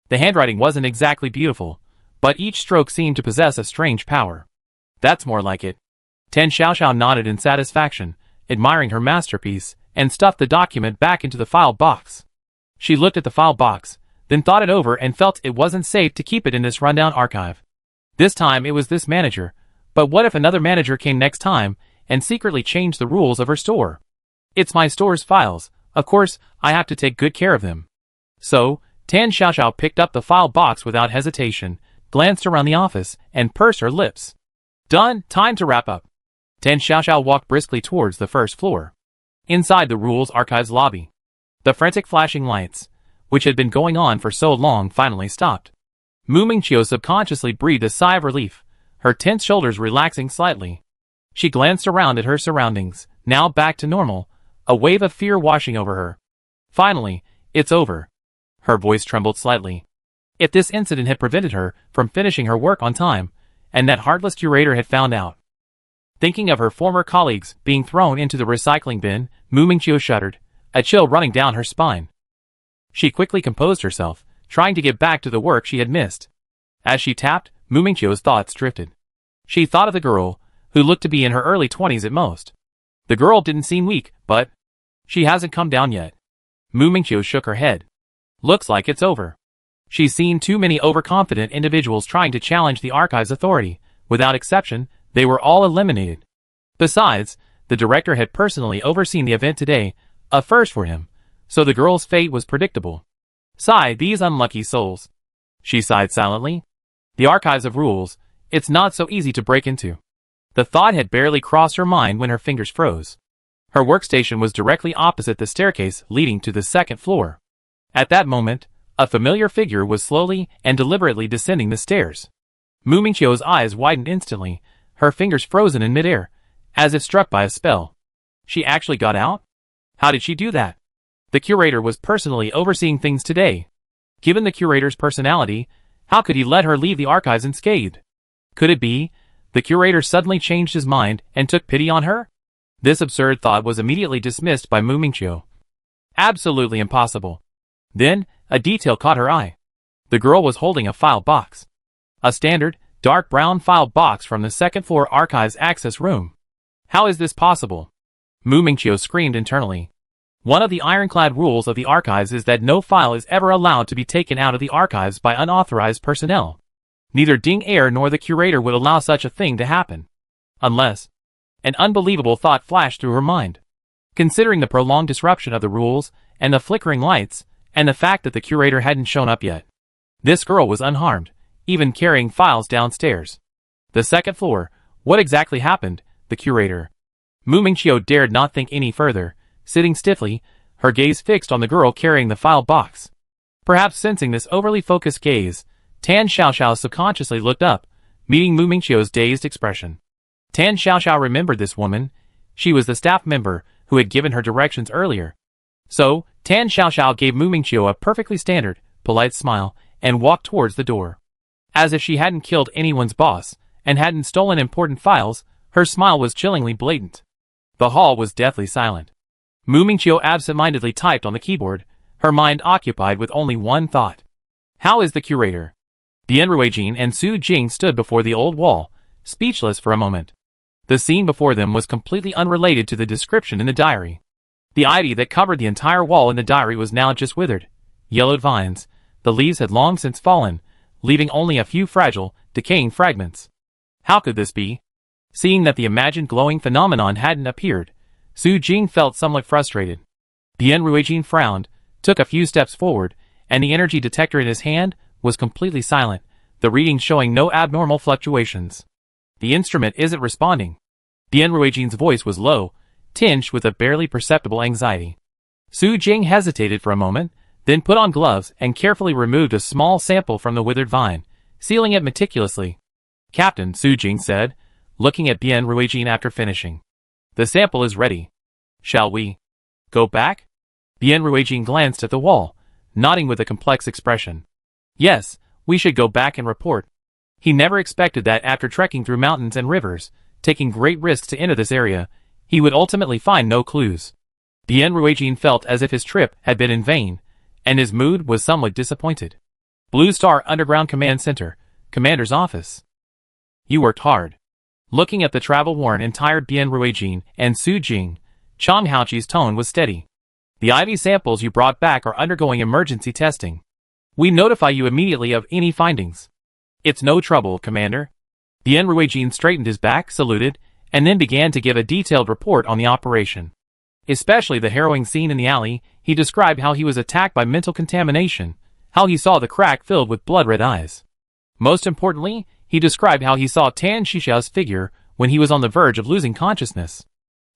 A: The handwriting wasn't exactly beautiful, but each stroke seemed to possess a strange power. That's more like it. Tan Xiaoxiao nodded in satisfaction, admiring her masterpiece, and stuffed the document back into the file box. She looked at the file box, then thought it over and felt it wasn't safe to keep it in this rundown archive. This time it was this manager, but what if another manager came next time and secretly changed the rules of her store? It's my store's files, of course I have to take good care of them. So, Tan Xiaoxiao picked up the file box without hesitation, glanced around the office, and pursed her lips. Done, time to wrap up. Tan Xiaoxiao walked briskly towards the first floor. Inside the Rules Archives lobby, the frantic flashing lights, which had been going on for so long, finally stopped. Mu Mingqiu subconsciously breathed a sigh of relief, her tense shoulders relaxing slightly. She glanced around at her surroundings, now back to normal, a wave of fear washing over her. Finally, it's over. Her voice trembled slightly. If this incident had prevented her from finishing her work on time, and that heartless curator had found out. Thinking of her former colleagues being thrown into the recycling bin, Mu Mingqiu shuddered, a chill running down her spine. She quickly composed herself, trying to get back to the work she had missed. As she tapped, Mu Mingqiu's thoughts drifted. She thought of the girl, who looked to be in her early 20s at most. The girl didn't seem weak, but she hasn't come down yet. Mu Mingqiu shook her head. Looks like it's over. She's seen too many overconfident individuals trying to challenge the archive's authority. Without exception, they were all eliminated. Besides, the director had personally overseen the event today, a first for him, so the girl's fate was predictable. Sigh, these unlucky souls. She sighed silently. The archives of rules, it's not so easy to break into. The thought had barely crossed her mind when her fingers froze. Her workstation was directly opposite the staircase leading to the second floor. At that moment, a familiar figure was slowly and deliberately descending the stairs. Mu Mingqiu's eyes widened instantly, her fingers frozen in midair, as if struck by a spell. She actually got out? How did she do that? The curator was personally overseeing things today. Given the curator's personality, how could he let her leave the archives unscathed? Could it be the curator suddenly changed his mind and took pity on her? This absurd thought was immediately dismissed by Mu Mingqiu. Absolutely impossible. Then, a detail caught her eye. The girl was holding a file box. A standard, dark brown file box from the second floor archives access room. How is this possible? Mu Mingqiu screamed internally. One of the ironclad rules of the archives is that no file is ever allowed to be taken out of the archives by unauthorized personnel. Neither Ding Air nor the curator would allow such a thing to happen. Unless... An unbelievable thought flashed through her mind. Considering the prolonged disruption of the rules, and the flickering lights, and the fact that the curator hadn't shown up yet. This girl was unharmed, even carrying files downstairs. The second floor, what exactly happened? The curator. Mu Mingqiu dared not think any further, sitting stiffly, her gaze fixed on the girl carrying the file box. Perhaps sensing this overly focused gaze, Tan Xiaoxiao subconsciously looked up, meeting Mu Mingqiu's dazed expression. Tan Xiaoxiao remembered this woman. She was the staff member who had given her directions earlier. So, Tan Xiaoxiao gave Mu Mingqiu a perfectly standard, polite smile, and walked towards the door. As if she hadn't killed anyone's boss, and hadn't stolen important files, her smile was chillingly blatant. The hall was deathly silent. Mu Mingqiu absent-mindedly typed on the keyboard, her mind occupied with only one thought. How is the curator? Bian Ruijin and Su Jing stood before the old wall, speechless for a moment. The scene before them was completely unrelated to the description in the diary. The ivy that covered the entire wall in the diary was now just withered, yellowed vines. The leaves had long since fallen, leaving only a few fragile, decaying fragments. How could this be? Seeing that the imagined glowing phenomenon hadn't appeared, Su Jing felt somewhat frustrated. Bian Ruijin frowned, took a few steps forward, and the energy detector in his hand was completely silent, the reading showing no abnormal fluctuations. The instrument isn't responding. Bian Ruijin's voice was low, tinged with a barely perceptible anxiety. Su Jing hesitated for a moment, then put on gloves and carefully removed a small sample from the withered vine, sealing it meticulously. "Captain," Su Jing said, looking at Bien Ruijin after finishing. "The sample is ready. Shall we go back?" Bien Ruijin glanced at the wall, nodding with a complex expression. Yes, we should go back and report. He never expected that after trekking through mountains and rivers, taking great risks to enter this area, he would ultimately find no clues. Bien Ruijin felt as if his trip had been in vain, and his mood was somewhat disappointed. Blue Star Underground Command Center, Commander's Office. "You worked hard." Looking at the travel-worn and tired Bien Ruijin and Su Jing, Chang Haoqi's tone was steady. "The IV samples you brought back are undergoing emergency testing. We notify you immediately of any findings." "It's no trouble, Commander." Bien Ruijin straightened his back, saluted, and then began to give a detailed report on the operation. Especially the harrowing scene in the alley, he described how he was attacked by mental contamination, how he saw the crack filled with blood-red eyes. Most importantly, he described how he saw Tan Shisha's figure when he was on the verge of losing consciousness.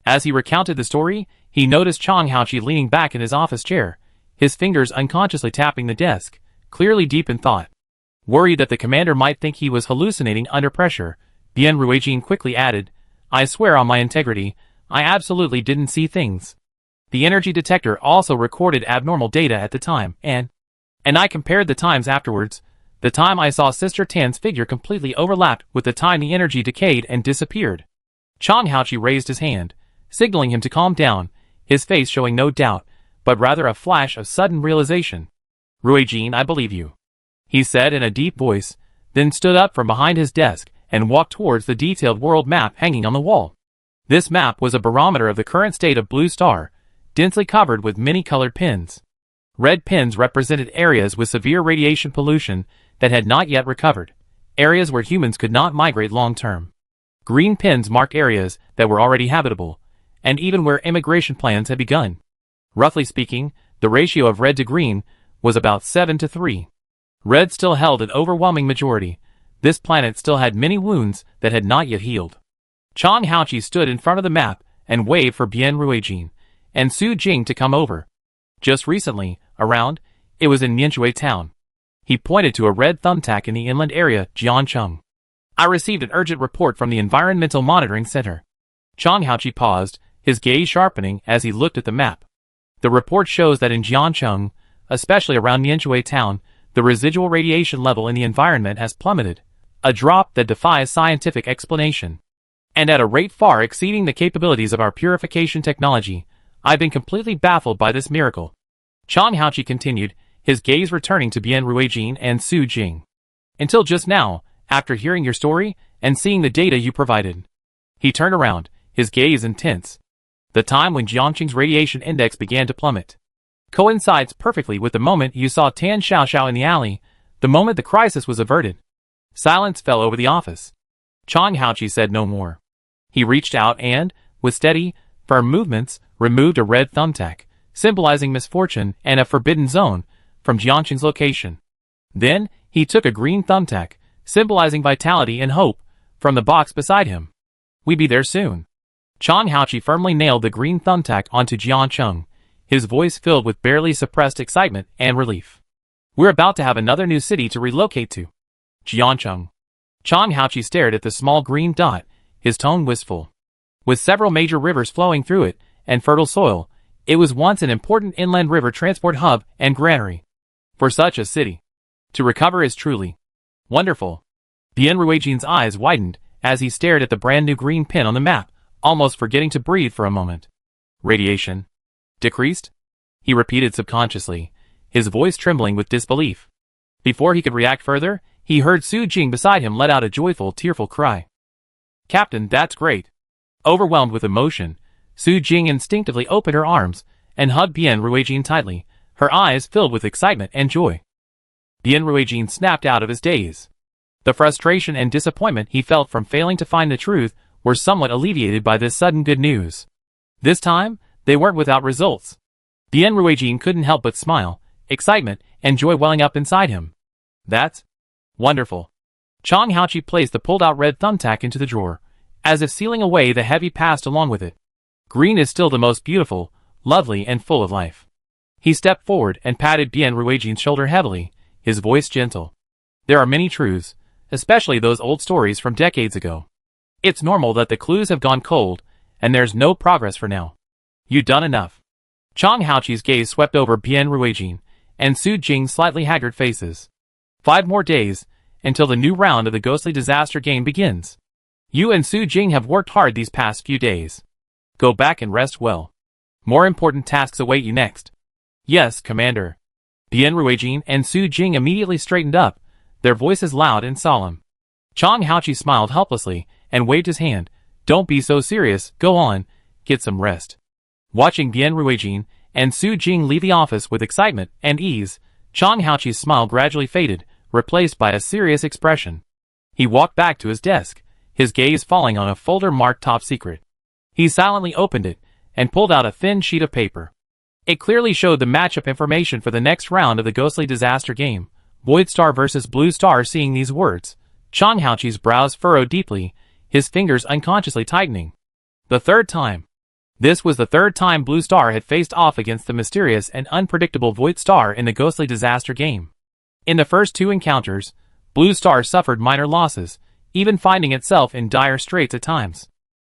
A: As he recounted the story, he noticed Chang Haoqi leaning back in his office chair, his fingers unconsciously tapping the desk, clearly deep in thought. Worried that the commander might think he was hallucinating under pressure, Bien Ruijin quickly added, "I swear on my integrity, I absolutely didn't see things. The energy detector also recorded abnormal data at the time, and I compared the times afterwards. The time I saw Sister Tan's figure completely overlapped with the time the energy decayed and disappeared." Chang Haoqi raised his hand, signaling him to calm down, his face showing no doubt, but rather a flash of sudden realization. "Ruijin, I believe you," he said in a deep voice, then stood up from behind his desk and walked towards the detailed world map hanging on the wall. This map was a barometer of the current state of Blue Star, densely covered with many colored pins. Red pins represented areas with severe radiation pollution that had not yet recovered, areas where humans could not migrate long-term. Green pins marked areas that were already habitable, and even where immigration plans had begun. Roughly speaking, the ratio of red to green was about 7-3. Red still held an overwhelming majority. This planet still had many wounds that had not yet healed. Chang Haoqi stood in front of the map and waved for Bien Ruijin and Su Jing to come over. Just recently, it was in Nianzhui town. He pointed to a red thumbtack in the inland area, Jiancheng. "I received an urgent report from the Environmental Monitoring Center." Chang Haoqi paused, his gaze sharpening as he looked at the map. The report shows that in Jiancheng, especially around Nianzhui town, the residual radiation level in the environment has plummeted, a drop that defies scientific explanation. "And at a rate far exceeding the capabilities of our purification technology, I've been completely baffled by this miracle." Chang Haoqi continued, his gaze returning to Bien Ruijin and Su Jing. "Until just now, after hearing your story and seeing the data you provided." He turned around, his gaze intense. "The time when Jiangqing's radiation index began to plummet coincides perfectly with the moment you saw Tan Xiaoxiao in the alley, the moment the crisis was averted." Silence fell over the office. Chang Haoqi said no more. He reached out and, with steady, firm movements, removed a red thumbtack, symbolizing misfortune and a forbidden zone, from Jiangqing's location. Then, he took a green thumbtack, symbolizing vitality and hope, from the box beside him. "We be there soon." Chang Haoqi firmly nailed the green thumbtack onto Jiancheng, his voice filled with barely suppressed excitement and relief. "We're about to have another new city to relocate to." Jiancheng. Chang Haoqi stared at the small green dot, his tone wistful. With several major rivers flowing through it, and fertile soil, it was once an important inland river transport hub and granary. For such a city to recover is truly wonderful. Bien Ruijin's eyes widened as he stared at the brand new green pin on the map, almost forgetting to breathe for a moment. "Radiation decreased?" he repeated subconsciously, his voice trembling with disbelief. Before he could react further, he heard Su Jing beside him let out a joyful, tearful cry. "Captain, that's great." Overwhelmed with emotion, Su Jing instinctively opened her arms and hugged Bien Ruijin tightly, her eyes filled with excitement and joy. Bien Ruijin snapped out of his daze. The frustration and disappointment he felt from failing to find the truth were somewhat alleviated by this sudden good news. This time, they weren't without results. Bien Ruijin couldn't help but smile, excitement and joy welling up inside him. "That's wonderful." Chang Haoqi placed the pulled-out red thumbtack into the drawer, as if sealing away the heavy past along with it. "Green is still the most beautiful, lovely and full of life." He stepped forward and patted Bien Ruijin's shoulder heavily, his voice gentle. There are many truths, especially those old stories from decades ago. It's normal that the clues have gone cold, and there's no progress for now. You've done enough. Chang Haoqi's gaze swept over Bien Ruijin and Su Jing's slightly haggard faces. 5 more days, until the new round of the ghostly disaster game begins. You and Su Jing have worked hard these past few days. Go back and rest well. More important tasks await you next. Yes, Commander. Bien Ruijin and Su Jing immediately straightened up, their voices loud and solemn. Chang Haoqi smiled helplessly and waved his hand. Don't be so serious, go on, get some rest. Watching Bien Ruijin and Su Jing leave the office with excitement and ease, Chang Haoqi's smile gradually faded, replaced by a serious expression. He walked back to his desk, his gaze falling on a folder marked Top Secret. He silently opened it and pulled out a thin sheet of paper. It clearly showed the matchup information for the next round of the ghostly disaster game, Void Star versus Blue Star. Seeing these words, Chang Haoqi's brows furrowed deeply, his fingers unconsciously tightening. The third time. This was the third time Blue Star had faced off against the mysterious and unpredictable Void Star in the ghostly disaster game. In the first 2 encounters, Blue Star suffered minor losses, even finding itself in dire straits at times.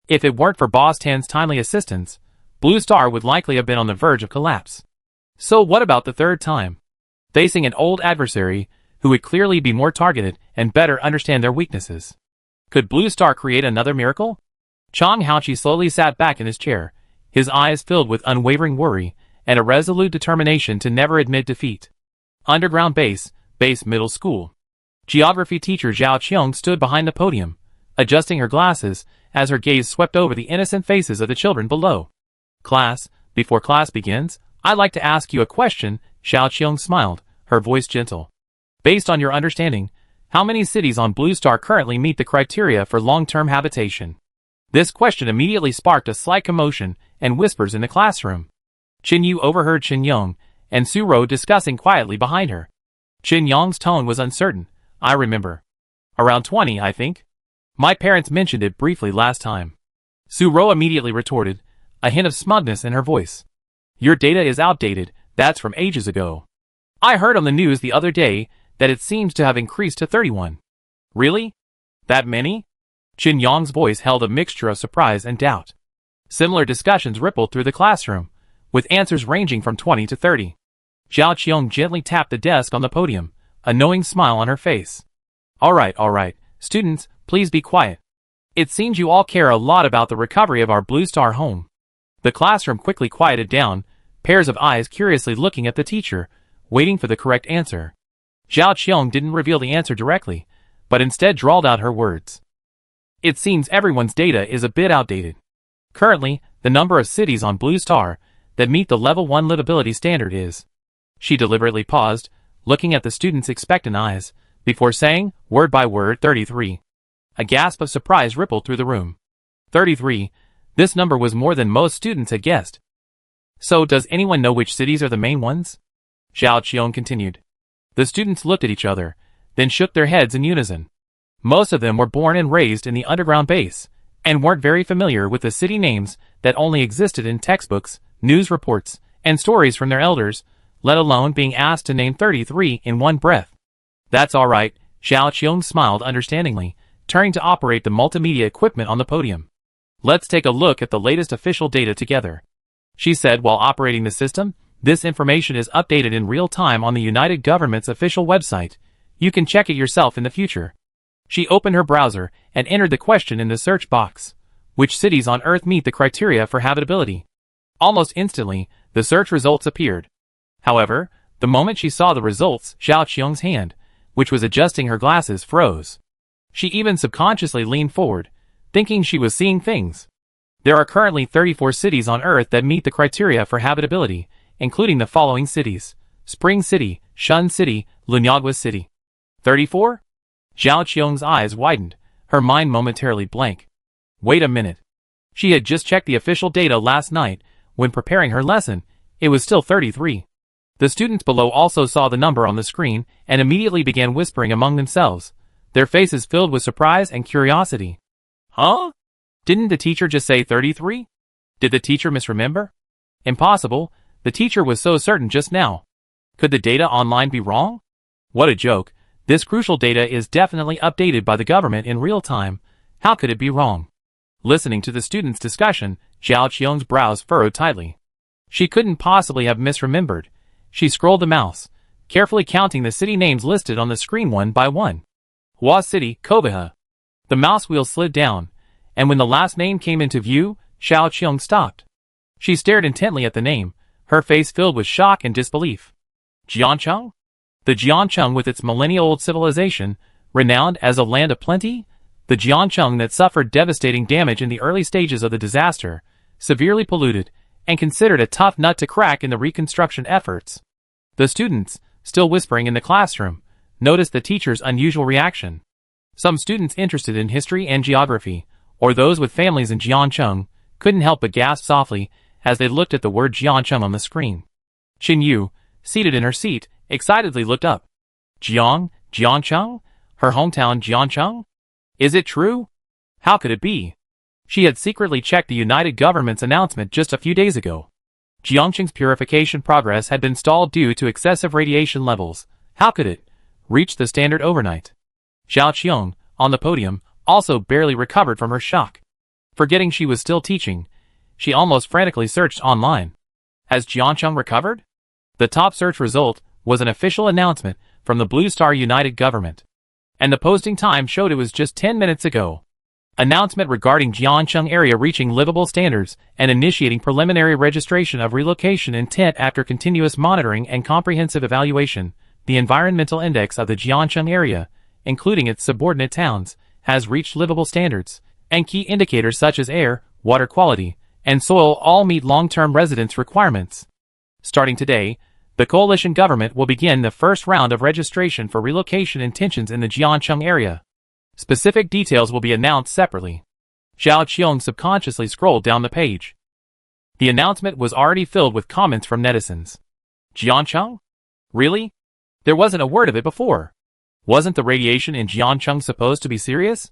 A: If it weren't for Boss Tan's timely assistance, Blue Star would likely have been on the verge of collapse. So what about the third time? Facing an old adversary, who would clearly be more targeted and better understand their weaknesses. Could Blue Star create another miracle? Chang Haoqi slowly sat back in his chair, his eyes filled with unwavering worry and a resolute determination to never admit defeat. Underground Base Middle School. Geography teacher Zhao Qiong stood behind the podium, adjusting her glasses as her gaze swept over the innocent faces of the children below. Class, before class begins, I'd like to ask you a question. Zhao Qiong smiled, her voice gentle. Based on your understanding, how many cities on Blue Star currently meet the criteria for long-term habitation? This question immediately sparked a slight commotion and whispers in the classroom. Qin Yu overheard Qin Yong and Su Ro discussing quietly behind her. Qin Yong's tone was uncertain. I remember. Around 20, I think. My parents mentioned it briefly last time. Su Ro immediately retorted, a hint of smugness in her voice. Your data is outdated, that's from ages ago. I heard on the news the other day that it seems to have increased to 31. Really? That many? Qin Yong's voice held a mixture of surprise and doubt. Similar discussions rippled through the classroom, with answers ranging from 20 to 30. Zhao Qiong gently tapped the desk on the podium, a knowing smile on her face. All right, students, please be quiet. It seems you all care a lot about the recovery of our Blue Star home. The classroom quickly quieted down, pairs of eyes curiously looking at the teacher, waiting for the correct answer. Zhao Qiong didn't reveal the answer directly, but instead drawled out her words. It seems everyone's data is a bit outdated. Currently, the number of cities on Blue Star that meet the level 1 livability standard is. She deliberately paused, looking at the students' expectant eyes, before saying, word by word, 33. A gasp of surprise rippled through the room. 33. This number was more than most students had guessed. So does anyone know which cities are the main ones? Zhao Qiong continued. The students looked at each other, then shook their heads in unison. Most of them were born and raised in the underground base, and weren't very familiar with the city names that only existed in textbooks, news reports, and stories from their elders, let alone being asked to name 33 in one breath. That's all right, Zhao Qiong smiled understandingly, turning to operate the multimedia equipment on the podium. Let's take a look at the latest official data together. She said while operating the system. This information is updated in real time on the United Government's official website. You can check it yourself in the future. She opened her browser and entered the question in the search box. Which cities on Earth meet the criteria for habitability? Almost instantly, the search results appeared. However, the moment she saw the results, Zhao Qiong's hand, which was adjusting her glasses, froze. She even subconsciously leaned forward, thinking she was seeing things. There are currently 34 cities on Earth that meet the criteria for habitability, including the following cities: Spring City, Shun City, Lunyagua City. 34? Zhao Qiong's eyes widened, her mind momentarily blank. Wait a minute. She had just checked the official data last night, when preparing her lesson. It was still 33. The students below also saw the number on the screen, and immediately began whispering among themselves, their faces filled with surprise and curiosity. Huh? Didn't the teacher just say 33? Did the teacher misremember? Impossible. The teacher was so certain just now. Could the data online be wrong? What a joke. This crucial data is definitely updated by the government in real time. How could it be wrong? Listening to the students' discussion, Zhao Qiong's brows furrowed tightly. She couldn't possibly have misremembered. She scrolled the mouse, carefully counting the city names listed on the screen one by one. Hua City, Kobaha. The mouse wheel slid down, and when the last name came into view, Zhao Qiong stopped. She stared intently at the name, her face filled with shock and disbelief. Jiancheng? The Jiancheng with its millennia-old civilization, renowned as a land of plenty? The Jiancheng that suffered devastating damage in the early stages of the disaster, severely polluted, and considered a tough nut to crack in the reconstruction efforts. The students, still whispering in the classroom, noticed the teacher's unusual reaction. Some students interested in history and geography, or those with families in Jiancheng, couldn't help but gasp softly as they looked at the word Jiancheng on the screen. Qin Yu, seated in her seat, excitedly looked up. Jiancheng? Her hometown Jiancheng? Is it true? How could it be? She had secretly checked the United Government's announcement just a few days ago. Jiangcheng's purification progress had been stalled due to excessive radiation levels. How could it reach the standard overnight? Zhao Qiong, on the podium, also barely recovered from her shock. Forgetting she was still teaching, she almost frantically searched online. Has Jiancheng recovered? The top search result was an official announcement from the Blue Star United Government. And the posting time showed it was just 10 minutes ago. Announcement regarding Jiancheng area reaching livable standards and initiating preliminary registration of relocation intent after continuous monitoring and comprehensive evaluation. The environmental index of the Jiancheng area, including its subordinate towns, has reached livable standards, and key indicators such as air, water quality, and soil all meet long-term residence requirements. Starting today, the coalition government will begin the first round of registration for relocation intentions in the Jiancheng area. Specific details will be announced separately. Zhao Qiong subconsciously scrolled down the page. The announcement was already filled with comments from netizens. Jiancheng? Really? There wasn't a word of it before. Wasn't the radiation in Jiancheng supposed to be serious?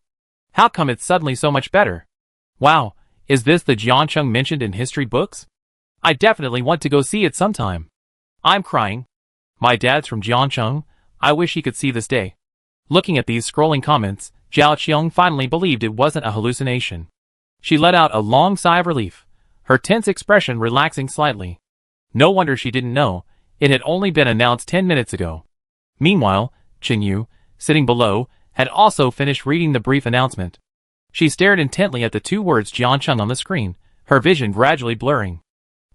A: How come it's suddenly so much better? Wow, is this the Jiancheng mentioned in history books? I definitely want to go see it sometime. I'm crying. My dad's from Jiancheng. I wish he could see this day. Looking at these scrolling comments, Zhao Qiong finally believed it wasn't a hallucination. She let out a long sigh of relief, her tense expression relaxing slightly. No wonder she didn't know. It had only been announced 10 minutes ago. Meanwhile, Qin Yu, sitting below, had also finished reading the brief announcement. She stared intently at the two words Jiancheng on the screen, her vision gradually blurring.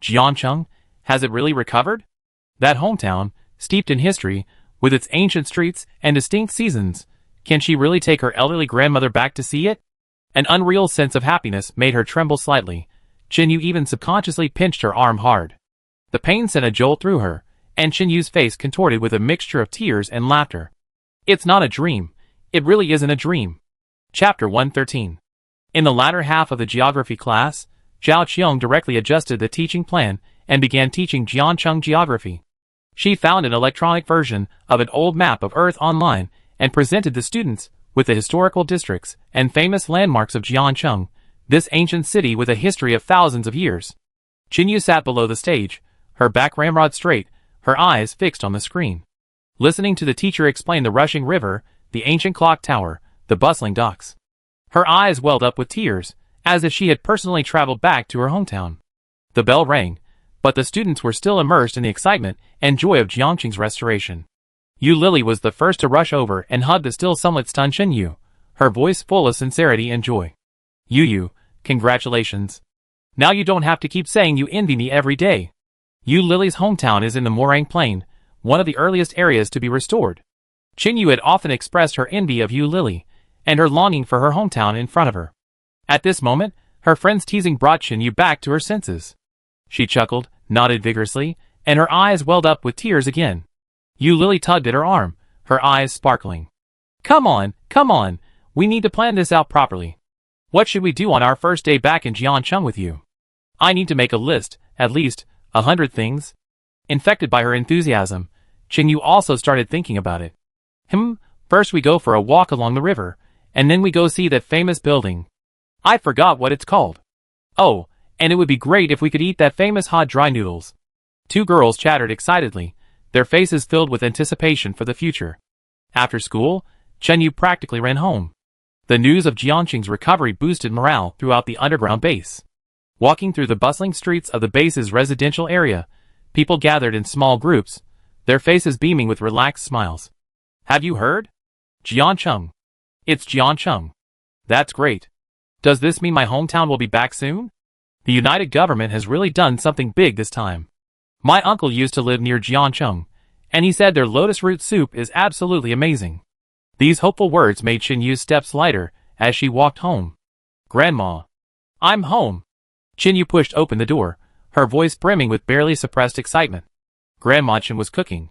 A: Jiancheng? Has it really recovered? That hometown, steeped in history, with its ancient streets and distinct seasons, can she really take her elderly grandmother back to see it? An unreal sense of happiness made her tremble slightly. Qin Yu even subconsciously pinched her arm hard. The pain sent a jolt through her, and Qin Yu's face contorted with a mixture of tears and laughter. It's not a dream. It really isn't a dream. Chapter 113. In the latter half of the geography class, Zhao Qiong directly adjusted the teaching plan and began teaching Jiancheng geography. She found an electronic version of an old map of Earth online and presented the students with the historical districts and famous landmarks of Jiancheng, this ancient city with a history of thousands of years. Qin Yu sat below the stage, her back ramrod straight, her eyes fixed on the screen. Listening to the teacher explain the rushing river, the ancient clock tower, the bustling docks. Her eyes welled up with tears, as if she had personally traveled back to her hometown. The bell rang, but the students were still immersed in the excitement and joy of Jiangcheng's restoration. Yu Lily was the first to rush over and hug the still somewhat stunned Qin Yu, her voice full of sincerity and joy. Yu, congratulations. Now you don't have to keep saying you envy me every day. Yu Lily's hometown is in the Morang Plain, one of the earliest areas to be restored. Qin Yu had often expressed her envy of Yu Lily, and her longing for her hometown in front of her. At this moment, her friend's teasing brought Qin Yu back to her senses. She chuckled, nodded vigorously, and her eyes welled up with tears again. Yu Lily tugged at her arm, her eyes sparkling. Come on, we need to plan this out properly. What should we do on our first day back in Jiancheng with you? I need to make a list, at least 100 things. Infected by her enthusiasm, Qin Yu also started thinking about it. First we go for a walk along the river, and then we go see that famous building. I forgot what it's called. Oh, and it would be great if we could eat that famous hot dry noodles. Two girls chattered excitedly, their faces filled with anticipation for the future. After school, Chen Yu practically ran home. The news of Jianqing's recovery boosted morale throughout the underground base. Walking through the bustling streets of the base's residential area, people gathered in small groups, their faces beaming with relaxed smiles. Have you heard? Jianqing. It's Jianqing. That's great. Does this mean my hometown will be back soon? The united government has really done something big this time. My uncle used to live near Jianqing, and he said their lotus root soup is absolutely amazing. These hopeful words made Chen Yu's steps lighter as she walked home. Grandma. I'm home. Chen Yu pushed open the door, her voice brimming with barely suppressed excitement. Grandma Chen was cooking.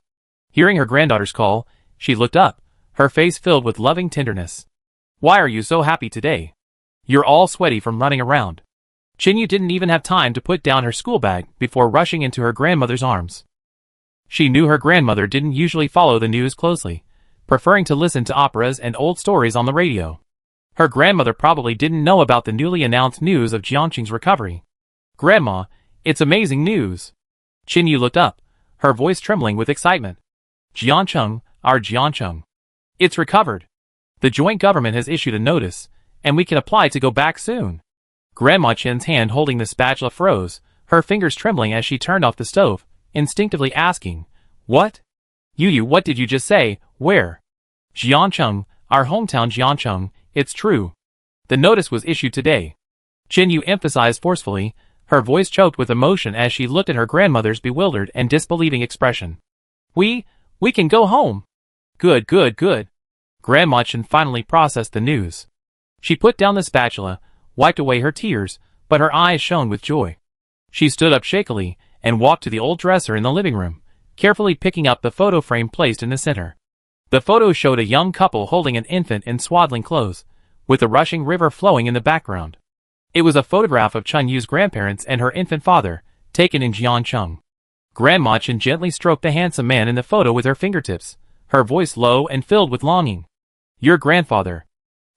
A: Hearing her granddaughter's call, she looked up, her face filled with loving tenderness. Why are you so happy today? You're all sweaty from running around. Chen Yu didn't even have time to put down her school bag before rushing into her grandmother's arms. She knew her grandmother didn't usually follow the news closely, preferring to listen to operas and old stories on the radio. Her grandmother probably didn't know about the newly announced news of Jianqing's recovery. Grandma, it's amazing news. Chen Yu looked up, her voice trembling with excitement. Jianqing, our Jianqing. It's recovered. The joint government has issued a notice, and we can apply to go back soon. Grandma Chen's hand holding the spatula froze, her fingers trembling as she turned off the stove, instinctively asking, What? Yu, what did you just say? Where? Jianqing, our hometown Jianqing, it's true. The notice was issued today. Chen Yu emphasized forcefully, her voice choked with emotion as she looked at her grandmother's bewildered and disbelieving expression. We can go home. Good. Grandma Chen finally processed the news. She put down the spatula, wiped away her tears, but her eyes shone with joy. She stood up shakily and walked to the old dresser in the living room, carefully picking up the photo frame placed in the center. The photo showed a young couple holding an infant in swaddling clothes, with a rushing river flowing in the background. It was a photograph of Chen Yu's grandparents and her infant father, taken in Jianqing. Grandma Chen gently stroked the handsome man in the photo with her fingertips, her voice low and filled with longing. Your grandfather.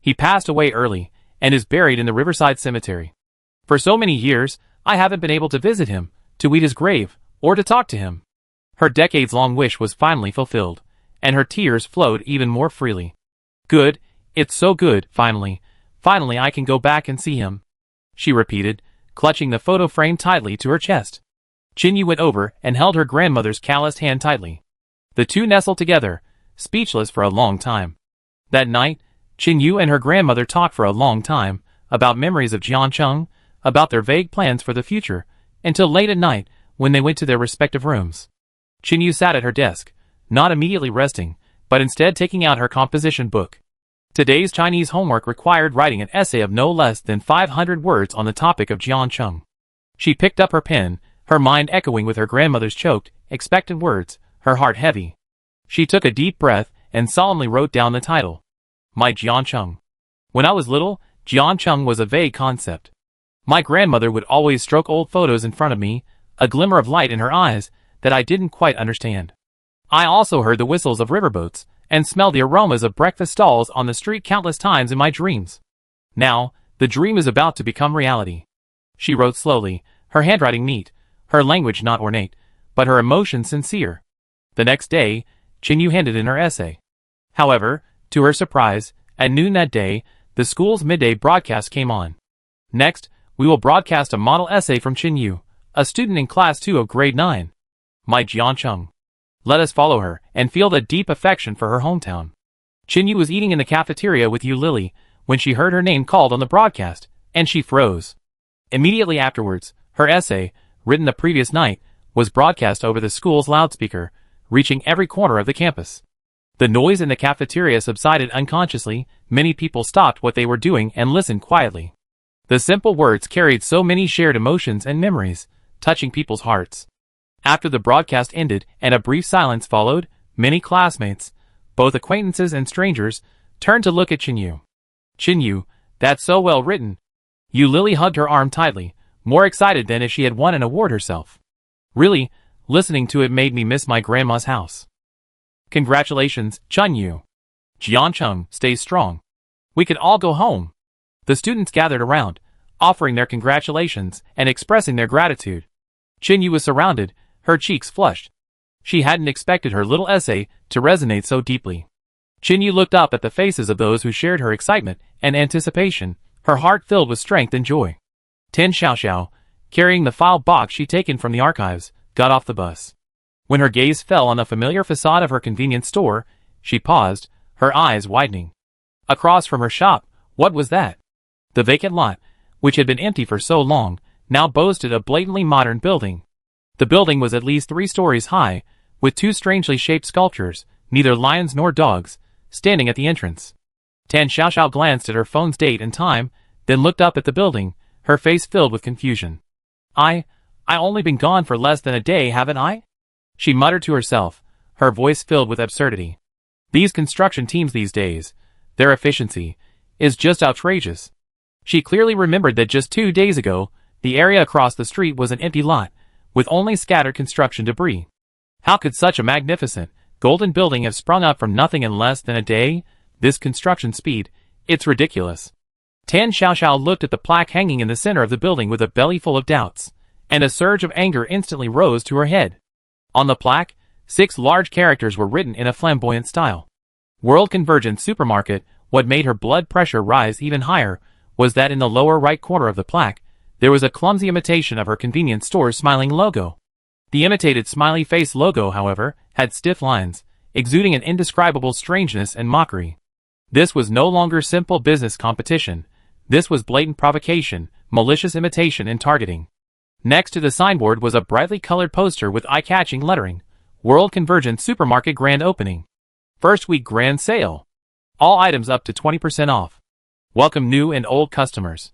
A: He passed away early, and is buried in the Riverside Cemetery. For so many years, I haven't been able to visit him, to eat his grave, or to talk to him. Her decades-long wish was finally fulfilled, and her tears flowed even more freely. Good, it's so good, finally I can go back and see him, she repeated, clutching the photo frame tightly to her chest. Chen Yu went over and held her grandmother's calloused hand tightly. The two nestled together, speechless for a long time. That night, Chen Yu and her grandmother talked for a long time, about memories of Jianqing, about their vague plans for the future, until late at night, when they went to their respective rooms. Chen Yu sat at her desk, not immediately resting, but instead taking out her composition book. Today's Chinese homework required writing an essay of no less than 500 words on the topic of Jianqing. She picked up her pen, her mind echoing with her grandmother's choked, expectant words, her heart heavy. She took a deep breath and solemnly wrote down the title. My Jianqing. When I was little, Jianqing was a vague concept. My grandmother would always stroke old photos in front of me, a glimmer of light in her eyes that I didn't quite understand. I also heard the whistles of riverboats and smelled the aromas of breakfast stalls on the street countless times in my dreams. Now, the dream is about to become reality. She wrote slowly, her handwriting neat, her language not ornate, but her emotion sincere. The next day, Chen Yu handed in her essay. However, to her surprise, at noon that day, the school's midday broadcast came on. Next, we will broadcast a model essay from Chen Yu, a student in Class 2 of Grade 9. My Jianqing. Let us follow her and feel the deep affection for her hometown. Chen Yu was eating in the cafeteria with Yu Lily when she heard her name called on the broadcast, and she froze. Immediately afterwards, her essay, written the previous night, was broadcast over the school's loudspeaker, reaching every corner of the campus. The noise in the cafeteria subsided unconsciously, many people stopped what they were doing and listened quietly. The simple words carried so many shared emotions and memories, touching people's hearts. After the broadcast ended and a brief silence followed, many classmates, both acquaintances and strangers, turned to look at Chen Yu. Chen Yu, that's so well written. Yu Lily hugged her arm tightly, more excited than if she had won an award herself. Really, listening to it made me miss my grandma's house. Congratulations, Chen Yu. Jianqing, stay strong. We could all go home. The students gathered around, offering their congratulations and expressing their gratitude. Chen Yu was surrounded, Her cheeks flushed. She hadn't expected her little essay to resonate so deeply. Chinyu looked up at the faces of those who shared her excitement and anticipation, her heart filled with strength and joy. Tan Xiaoxiao, carrying the file box she'd taken from the archives, got off the bus. When her gaze fell on the familiar facade of her convenience store, she paused, her eyes widening. Across from her shop, what was that? The vacant lot, which had been empty for so long, now boasted a blatantly modern building. The building was at least 3 stories high, with 2 strangely shaped sculptures, neither lions nor dogs, standing at the entrance. Tan Xiaoxiao glanced at her phone's date and time, then looked up at the building, her face filled with confusion. I only been gone for less than a day, haven't I? She muttered to herself, her voice filled with absurdity. These construction teams these days, their efficiency, is just outrageous. She clearly remembered that just 2 days ago, the area across the street was an empty lot, with only scattered construction debris. How could such a magnificent, golden building have sprung up from nothing in less than a day? This construction speed, it's ridiculous. Tan Xiaoxiao looked at the plaque hanging in the center of the building with a belly full of doubts, and a surge of anger instantly rose to her head. On the plaque, 6 large characters were written in a flamboyant style. World Convergence Supermarket. What made her blood pressure rise even higher was that in the lower right corner of the plaque, there was a clumsy imitation of her convenience store's smiling logo. The imitated smiley face logo, however, had stiff lines, exuding an indescribable strangeness and mockery. This was no longer simple business competition. This was blatant provocation, malicious imitation and targeting. Next to the signboard was a brightly colored poster with eye-catching lettering, World Convergence Supermarket Grand Opening. First week grand sale. All items up to 20% off. Welcome new and old customers.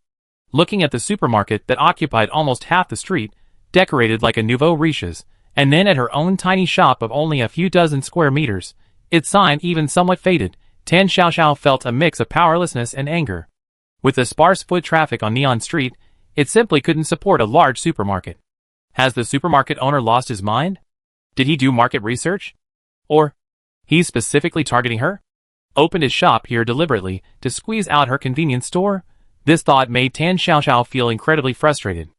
A: Looking at the supermarket that occupied almost half the street, decorated like a nouveau riche's, and then at her own tiny shop of only a few dozen square meters, its sign even somewhat faded, Tan Xiaoxiao felt a mix of powerlessness and anger. With the sparse foot traffic on Neon Street, it simply couldn't support a large supermarket. Has the supermarket owner lost his mind? Did he do market research? Or, he's specifically targeting her? Opened his shop here deliberately to squeeze out her convenience store? This thought made Tan Xiaoxiao feel incredibly frustrated.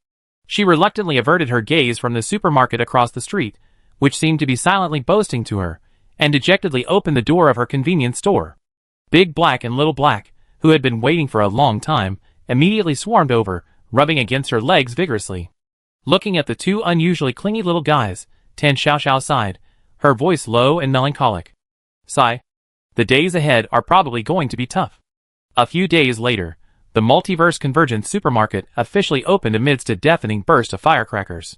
A: She reluctantly averted her gaze from the supermarket across the street, which seemed to be silently boasting to her, and dejectedly opened the door of her convenience store. Big Black and Little Black, who had been waiting for a long time, immediately swarmed over, rubbing against her legs vigorously. Looking at the 2 unusually clingy little guys, Tan Xiaoxiao sighed, her voice low and melancholic. Sigh. The days ahead are probably going to be tough. A few days later, the Multiverse Convergence Supermarket officially opened amidst a deafening burst of firecrackers.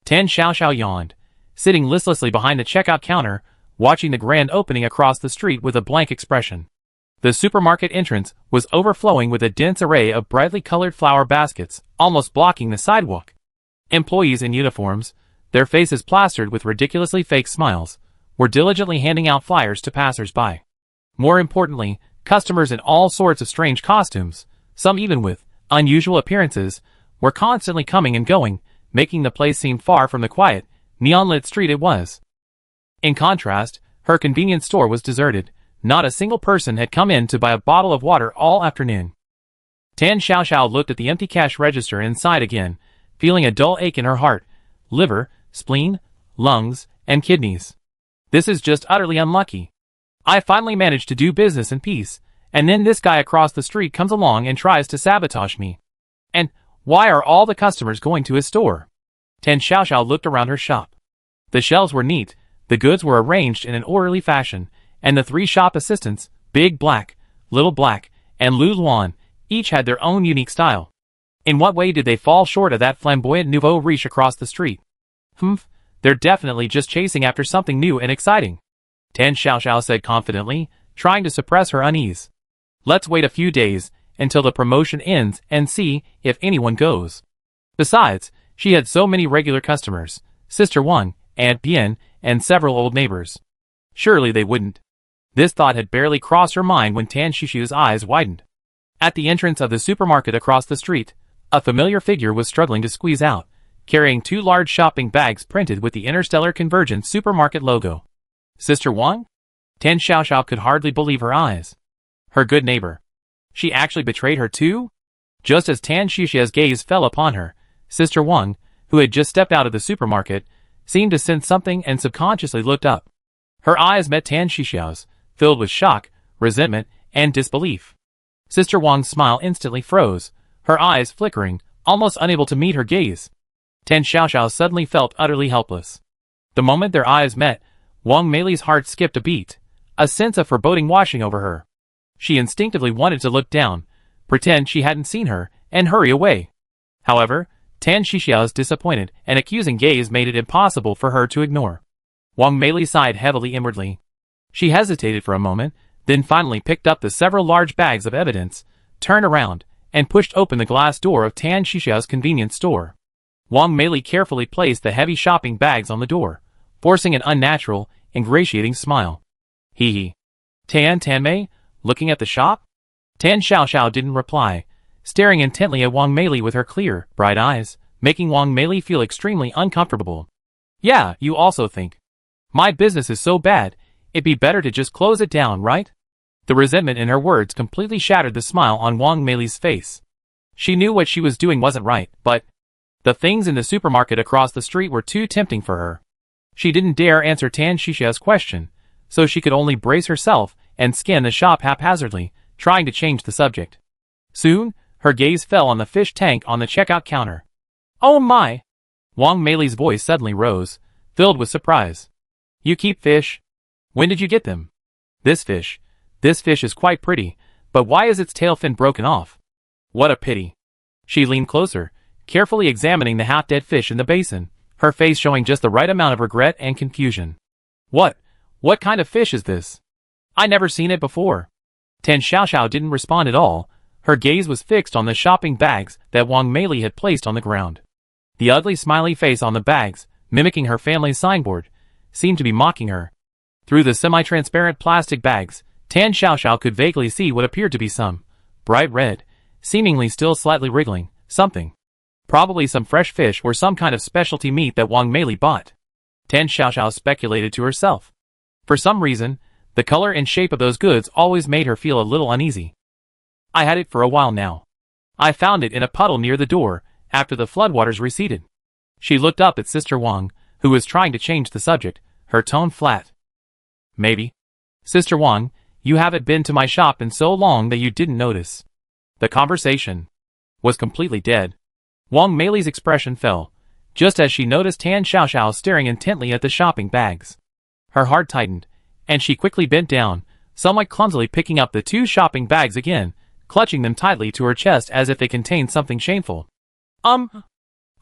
A: Tan Xiaoxiao yawned, sitting listlessly behind the checkout counter, watching the grand opening across the street with a blank expression. The supermarket entrance was overflowing with a dense array of brightly colored flower baskets, almost blocking the sidewalk. Employees in uniforms, their faces plastered with ridiculously fake smiles, were diligently handing out flyers to passers-by. More importantly, customers in all sorts of strange costumes, some even with unusual appearances, were constantly coming and going, making the place seem far from the quiet, neon-lit street it was. In contrast, her convenience store was deserted. Not a single person had come in to buy a bottle of water all afternoon. Tan Xiaoxiao looked at the empty cash register and sighed again, feeling a dull ache in her heart, liver, spleen, lungs, and kidneys. This is just utterly unlucky. I finally managed to do business in peace, and then this guy across the street comes along and tries to sabotage me. And why are all the customers going to his store? Tan Xiaoxiao looked around her shop. The shelves were neat, the goods were arranged in an orderly fashion, and the 3 shop assistants, Big Black, Little Black, and Lu Luan, each had their own unique style. In what way did they fall short of that flamboyant nouveau riche across the street? They're definitely just chasing after something new and exciting, Tan Xiaoxiao said confidently, trying to suppress her unease. Let's wait a few days until the promotion ends and see if anyone goes. Besides, she had so many regular customers, Sister Wang, Aunt Bien, and several old neighbors. Surely they wouldn't. This thought had barely crossed her mind when Tan Xiaoxiao's eyes widened. At the entrance of the supermarket across the street, a familiar figure was struggling to squeeze out, carrying 2 large shopping bags printed with the Interstellar Convergence Supermarket logo. Sister Wang? Tan Xiaoxiao could hardly believe her eyes. Her good neighbor. She actually betrayed her too? Just as Tan Xiaoxiao's gaze fell upon her, Sister Wang, who had just stepped out of the supermarket, seemed to sense something and subconsciously looked up. Her eyes met Tan Xiao's, filled with shock, resentment, and disbelief. Sister Wang's smile instantly froze, her eyes flickering, almost unable to meet her gaze. Tan Xiaoxiao suddenly felt utterly helpless. The moment their eyes met, Wang Meili's heart skipped a beat, a sense of foreboding washing over her. She instinctively wanted to look down, pretend she hadn't seen her, and hurry away. However, Tan Xiaoxiao's disappointed and accusing gaze made it impossible for her to ignore. Wang Meili sighed heavily inwardly. She hesitated for a moment, then finally picked up the several large bags of evidence, turned around, and pushed open the glass door of Tan Xiaoxiao's convenience store. Wang Meili carefully placed the heavy shopping bags on the door, forcing an unnatural, ingratiating smile. Hee hee. Tan Mei, looking at the shop? Tan Xiaoxiao didn't reply, staring intently at Wang Meili with her clear, bright eyes, making Wang Meili feel extremely uncomfortable. Yeah, you also think. My business is so bad, it'd be better to just close it down, right? The resentment in her words completely shattered the smile on Wang Meili's face. She knew what she was doing wasn't right, but the things in the supermarket across the street were too tempting for her. She didn't dare answer Tan Xiaoxiao's question, so she could only brace herself and scan the shop haphazardly, trying to change the subject. Soon, her gaze fell on the fish tank on the checkout counter. Oh my! Wang Meili's voice suddenly rose, filled with surprise. You keep fish? When did you get them? This fish is quite pretty, but why is its tail fin broken off? What a pity. She leaned closer, carefully examining the half-dead fish in the basin, her face showing just the right amount of regret and confusion. What kind of fish is this? I never seen it before. Tan Xiaoxiao didn't respond at all, her gaze was fixed on the shopping bags that Wang Meili had placed on the ground. The ugly smiley face on the bags, mimicking her family's signboard, seemed to be mocking her. Through the semi-transparent plastic bags, Tan Xiaoxiao could vaguely see what appeared to be some bright red, seemingly still slightly wriggling, something. Probably some fresh fish or some kind of specialty meat that Wang Meili bought. Tan Xiaoxiao speculated to herself. For some reason, the color and shape of those goods always made her feel a little uneasy. I had it for a while now. I found it in a puddle near the door, after the floodwaters receded. She looked up at Sister Wang, who was trying to change the subject, her tone flat. Maybe. Sister Wang, you haven't been to my shop in so long that you didn't notice. The conversation was completely dead. Wang Meili's expression fell, just as she noticed Tan Xiaoxiao staring intently at the shopping bags. Her heart tightened, and she quickly bent down, somewhat clumsily picking up the two shopping bags again, clutching them tightly to her chest as if they contained something shameful.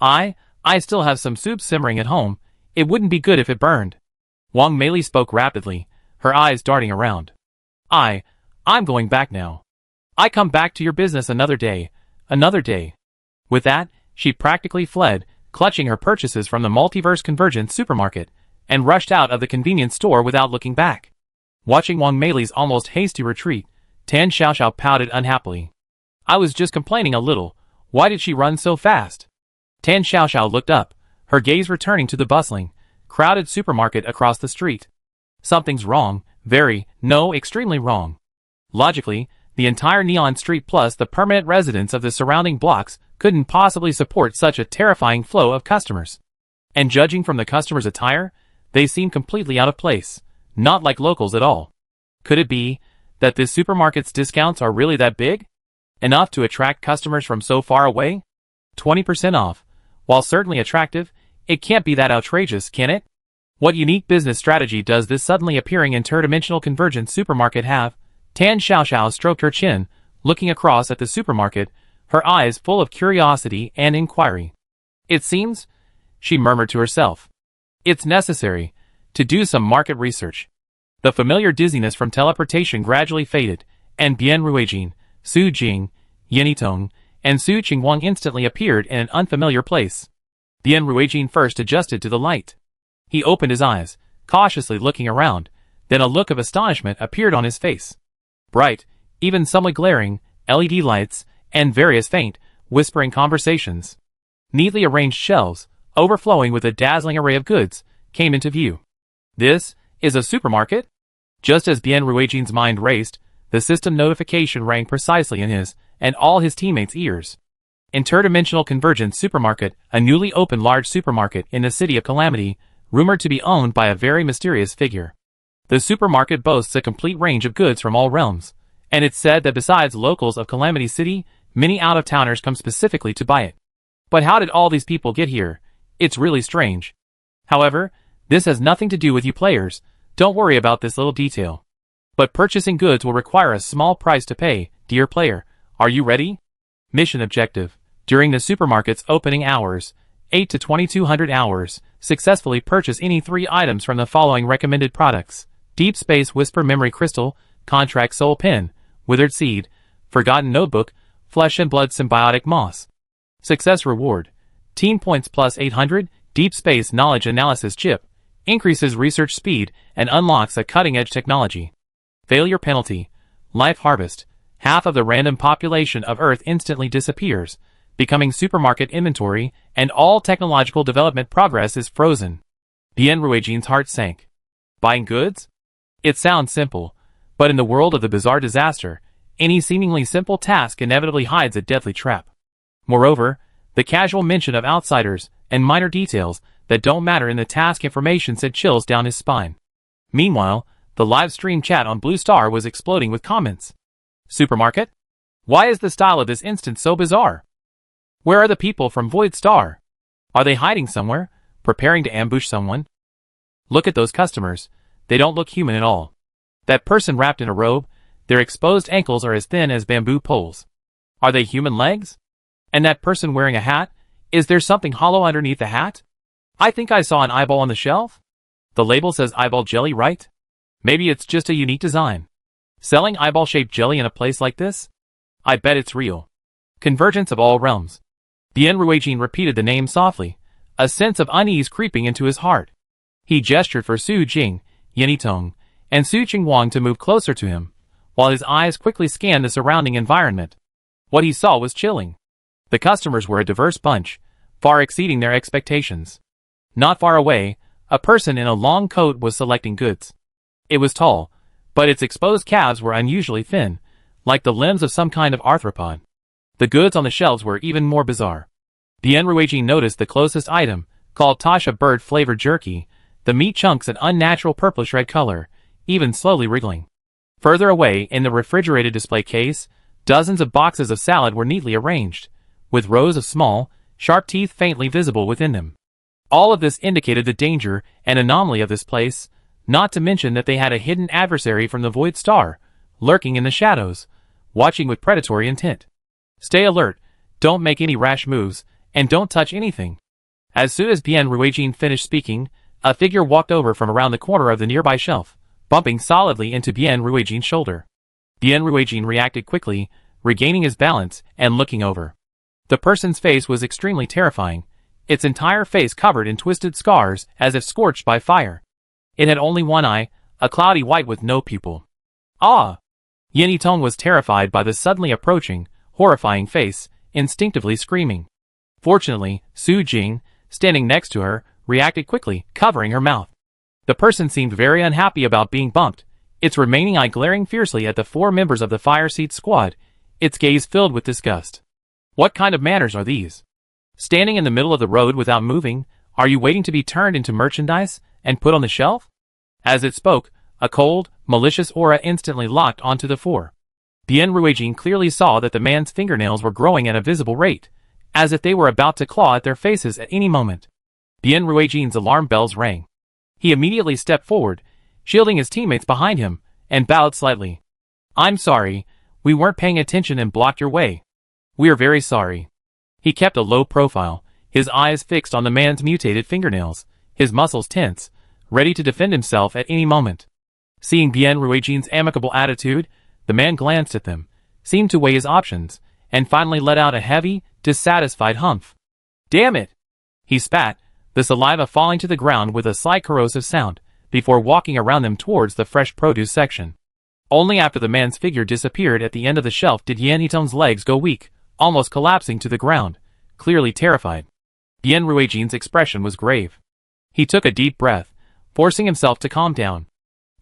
A: I still have some soup simmering at home. It wouldn't be good if it burned. Wang Meili spoke rapidly, her eyes darting around. I'm going back now. I come back to your business another day. With that, she practically fled, clutching her purchases from the Multiverse Convergence supermarket, and rushed out of the convenience store without looking back. Watching Wang Meili's almost hasty retreat, Tan Xiaoxiao pouted unhappily. I was just complaining a little. Why did she run so fast? Tan Xiaoxiao looked up, her gaze returning to the bustling, crowded supermarket across the street. Something's wrong, extremely wrong. Logically, the entire Neon Street plus the permanent residents of the surrounding blocks couldn't possibly support such a terrifying flow of customers. And judging from the customers' attire, they seemed completely out of place, not like locals at all. Could it be that this supermarket's discounts are really that big? Enough to attract customers from so far away? 20% off. While certainly attractive, it can't be that outrageous, can it? What unique business strategy does this suddenly appearing interdimensional convergence supermarket have? Tan Xiaoxiao stroked her chin, looking across at the supermarket, her eyes full of curiosity and inquiry. It seems, she murmured to herself, it's necessary to do some market research. The familiar dizziness from teleportation gradually faded, and Bian Ruijin, Su Jing, Yanitong, and Su Qingwang instantly appeared in an unfamiliar place. Bian Ruijin first adjusted to the light. He opened his eyes, cautiously looking around, then a look of astonishment appeared on his face. Bright, even somewhat glaring, LED lights, and various faint, whispering conversations. Neatly arranged shelves, overflowing with a dazzling array of goods, came into view. This is a supermarket? Just as Bian Ruijin's mind raced, the system notification rang precisely in his and all his teammates' ears. Interdimensional Convergence Supermarket, a newly opened large supermarket in the city of Calamity, rumored to be owned by a very mysterious figure. The supermarket boasts a complete range of goods from all realms, and it's said that besides locals of Calamity City, many out-of-towners come specifically to buy it. But how did all these people get here? It's really strange. However, this has nothing to do with you players. Don't worry about this little detail. But purchasing goods will require a small price to pay, dear player. Are you ready? Mission objective. During the supermarket's opening hours, 8 to 2200 hours, successfully purchase any 3 items from the following recommended products: Deep Space Whisper Memory Crystal, Contract Soul Pen, Withered Seed, Forgotten Notebook, Flesh and Blood Symbiotic Moss. Success reward: Team Points plus 800, Deep Space Knowledge Analysis Chip, increases research speed and unlocks a cutting-edge technology. Failure penalty: Life Harvest, half of the random population of Earth instantly disappears, becoming supermarket inventory, and all technological development progress is frozen. Bien Ruegin's heart sank. Buying goods? It sounds simple, but in the world of the bizarre disaster, any seemingly simple task inevitably hides a deadly trap. Moreover, the casual mention of outsiders and minor details that don't matter in the task information sent chills down his spine. Meanwhile, the live stream chat on Blue Star was exploding with comments. Supermarket? Why is the style of this instance so bizarre? Where are the people from Void Star? Are they hiding somewhere, preparing to ambush someone? Look at those customers. They don't look human at all. That person wrapped in a robe, their exposed ankles are as thin as bamboo poles. Are they human legs? And that person wearing a hat, is there something hollow underneath the hat? I think I saw an eyeball on the shelf. The label says eyeball jelly, right? Maybe it's just a unique design. Selling eyeball-shaped jelly in a place like this? I bet it's real. Convergence of all realms. Bien Ruegin repeated the name softly, a sense of unease creeping into his heart. He gestured for Su Jing, Yenitong, and Su Qingwang to move closer to him, while his eyes quickly scanned the surrounding environment. What he saw was chilling. The customers were a diverse bunch, far exceeding their expectations. Not far away, a person in a long coat was selecting goods. It was tall, but its exposed calves were unusually thin, like the limbs of some kind of arthropod. The goods on the shelves were even more bizarre. Bien Ruegin noticed the closest item, called Tasha bird-flavored jerky, the meat chunks an unnatural purplish-red color, even slowly wriggling. Further away, in the refrigerated display case, dozens of boxes of salad were neatly arranged, with rows of small, sharp teeth faintly visible within them. All of this indicated the danger and anomaly of this place, not to mention that they had a hidden adversary from the Void Star, lurking in the shadows, watching with predatory intent. Stay alert, don't make any rash moves, and don't touch anything. As soon as Bien Ruegin finished speaking, a figure walked over from around the corner of the nearby shelf, bumping solidly into Bien Ruegin's shoulder. Bien Ruegin reacted quickly, regaining his balance and looking over. The person's face was extremely terrifying, its entire face covered in twisted scars as if scorched by fire. It had only one eye, a cloudy white with no pupil. Ah! Yenitong was terrified by the suddenly approaching, horrifying face, instinctively screaming. Fortunately, Su Jing, standing next to her, reacted quickly, covering her mouth. The person seemed very unhappy about being bumped, its remaining eye glaring fiercely at the 4 members of the fire seat squad, its gaze filled with disgust. What kind of manners are these? Standing in the middle of the road without moving, are you waiting to be turned into merchandise and put on the shelf? As it spoke, a cold, malicious aura instantly locked onto the 4. Bien Ruegin clearly saw that the man's fingernails were growing at a visible rate, as if they were about to claw at their faces at any moment. Bien Ruegin's alarm bells rang. He immediately stepped forward, shielding his teammates behind him, and bowed slightly. I'm sorry, we weren't paying attention and blocked your way. We are very sorry. He kept a low profile, his eyes fixed on the man's mutated fingernails, his muscles tense, ready to defend himself at any moment. Seeing Bien Ruegin's amicable attitude, the man glanced at them, seemed to weigh his options, and finally let out a heavy, dissatisfied humph. Damn it! He spat, the saliva falling to the ground with a slight corrosive sound, before walking around them towards the fresh produce section. Only after the man's figure disappeared at the end of the shelf did Yenitong's legs go weak, almost collapsing to the ground, clearly terrified. Bien Ruegin's expression was grave. He took a deep breath, forcing himself to calm down.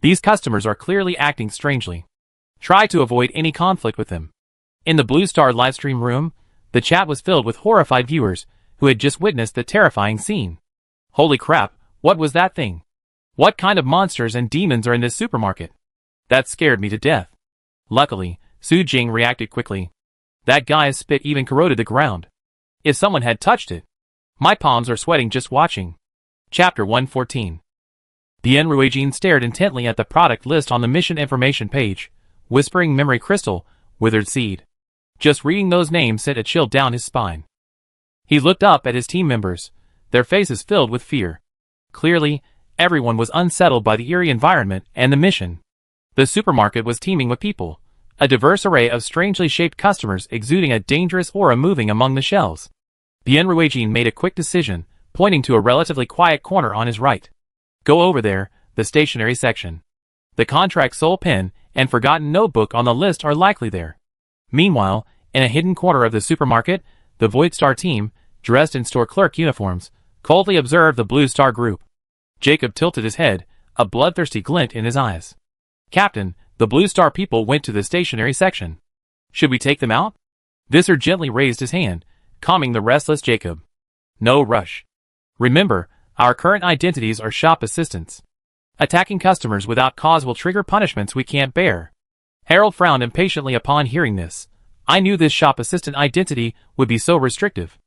A: These customers are clearly acting strangely. Try to avoid any conflict with them. In the Blue Star livestream room, the chat was filled with horrified viewers who had just witnessed the terrifying scene. Holy crap, What was that thing? What kind of monsters and demons are in this supermarket? That scared me to death. Luckily, Su Jing reacted quickly. That guy's spit even corroded the ground. If someone had touched it. My palms are sweating just watching. Chapter 114. Bien Ruijin stared intently at the product list on the mission information page, whispering memory crystal, withered seed. Just reading those names sent a chill down his spine. He looked up at his team members, their faces filled with fear. Clearly, everyone was unsettled by the eerie environment and the mission. The supermarket was teeming with people, a diverse array of strangely shaped customers exuding a dangerous aura moving among the shelves. Bien Ruijin made a quick decision, pointing to a relatively quiet corner on his right. Go over there, the stationery section. The contract soul pen and forgotten notebook on the list are likely there. Meanwhile, in a hidden corner of the supermarket, the Void Star team, dressed in store clerk uniforms, coldly observed the Blue Star group. Jacob tilted his head, a bloodthirsty glint in his eyes. Captain, the Blue Star people went to the stationery section. Should we take them out? Visser gently raised his hand, calming the restless Jacob. No rush. Remember, our current identities are shop assistants. Attacking customers without cause will trigger punishments we can't bear. Harold frowned impatiently upon hearing this. I knew this shop assistant identity would be so restrictive.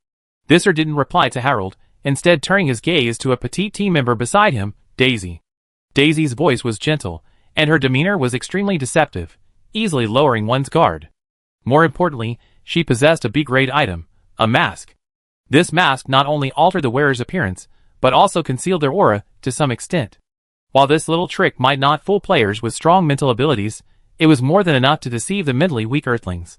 A: Visser didn't reply to Harold, instead turning his gaze to a petite team member beside him, Daisy. Daisy's voice was gentle, and her demeanor was extremely deceptive, easily lowering one's guard. More importantly, she possessed a B-grade item, a mask. This mask not only altered the wearer's appearance, but also concealed their aura to some extent. While this little trick might not fool players with strong mental abilities, it was more than enough to deceive the mentally weak Earthlings.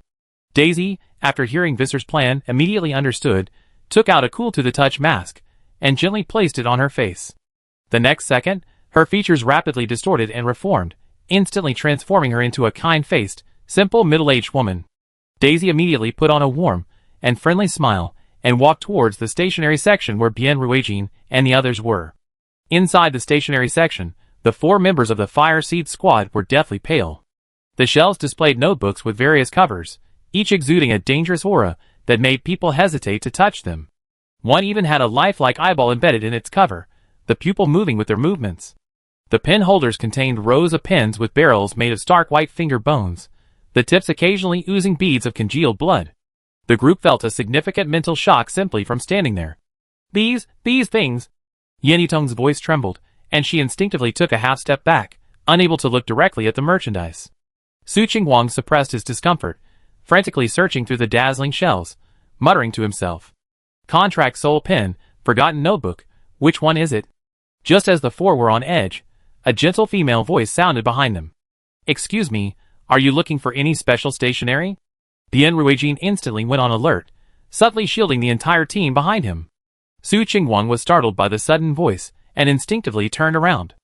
A: Daisy, after hearing Visser's plan, immediately understood, took out a cool-to-the-touch mask, and gently placed it on her face. The next second, her features rapidly distorted and reformed, instantly transforming her into a kind-faced, simple middle-aged woman. Daisy immediately put on a warm and friendly smile, and walked towards the stationery section where Bien Ruijin and the others were. Inside the stationery section, the 4 members of the Fire Seed Squad were deathly pale. The shelves displayed notebooks with various covers, each exuding a dangerous aura that made people hesitate to touch them. One even had a lifelike eyeball embedded in its cover, the pupil moving with their movements. The pen holders contained rows of pens with barrels made of stark white finger bones, the tips occasionally oozing beads of congealed blood. The group felt a significant mental shock simply from standing there. These things. Yenitong's voice trembled, and she instinctively took a half step back, unable to look directly at the merchandise. Su Qingguang suppressed his discomfort, frantically searching through the dazzling shelves, muttering to himself. Contract soul pen, forgotten notebook, which one is it? Just as the 4 were on edge, a gentle female voice sounded behind them. Excuse me, are you looking for any special stationery? Bien Ruijin instantly went on alert, subtly shielding the entire team behind him. Su Qingguang was startled by the sudden voice, and instinctively turned around.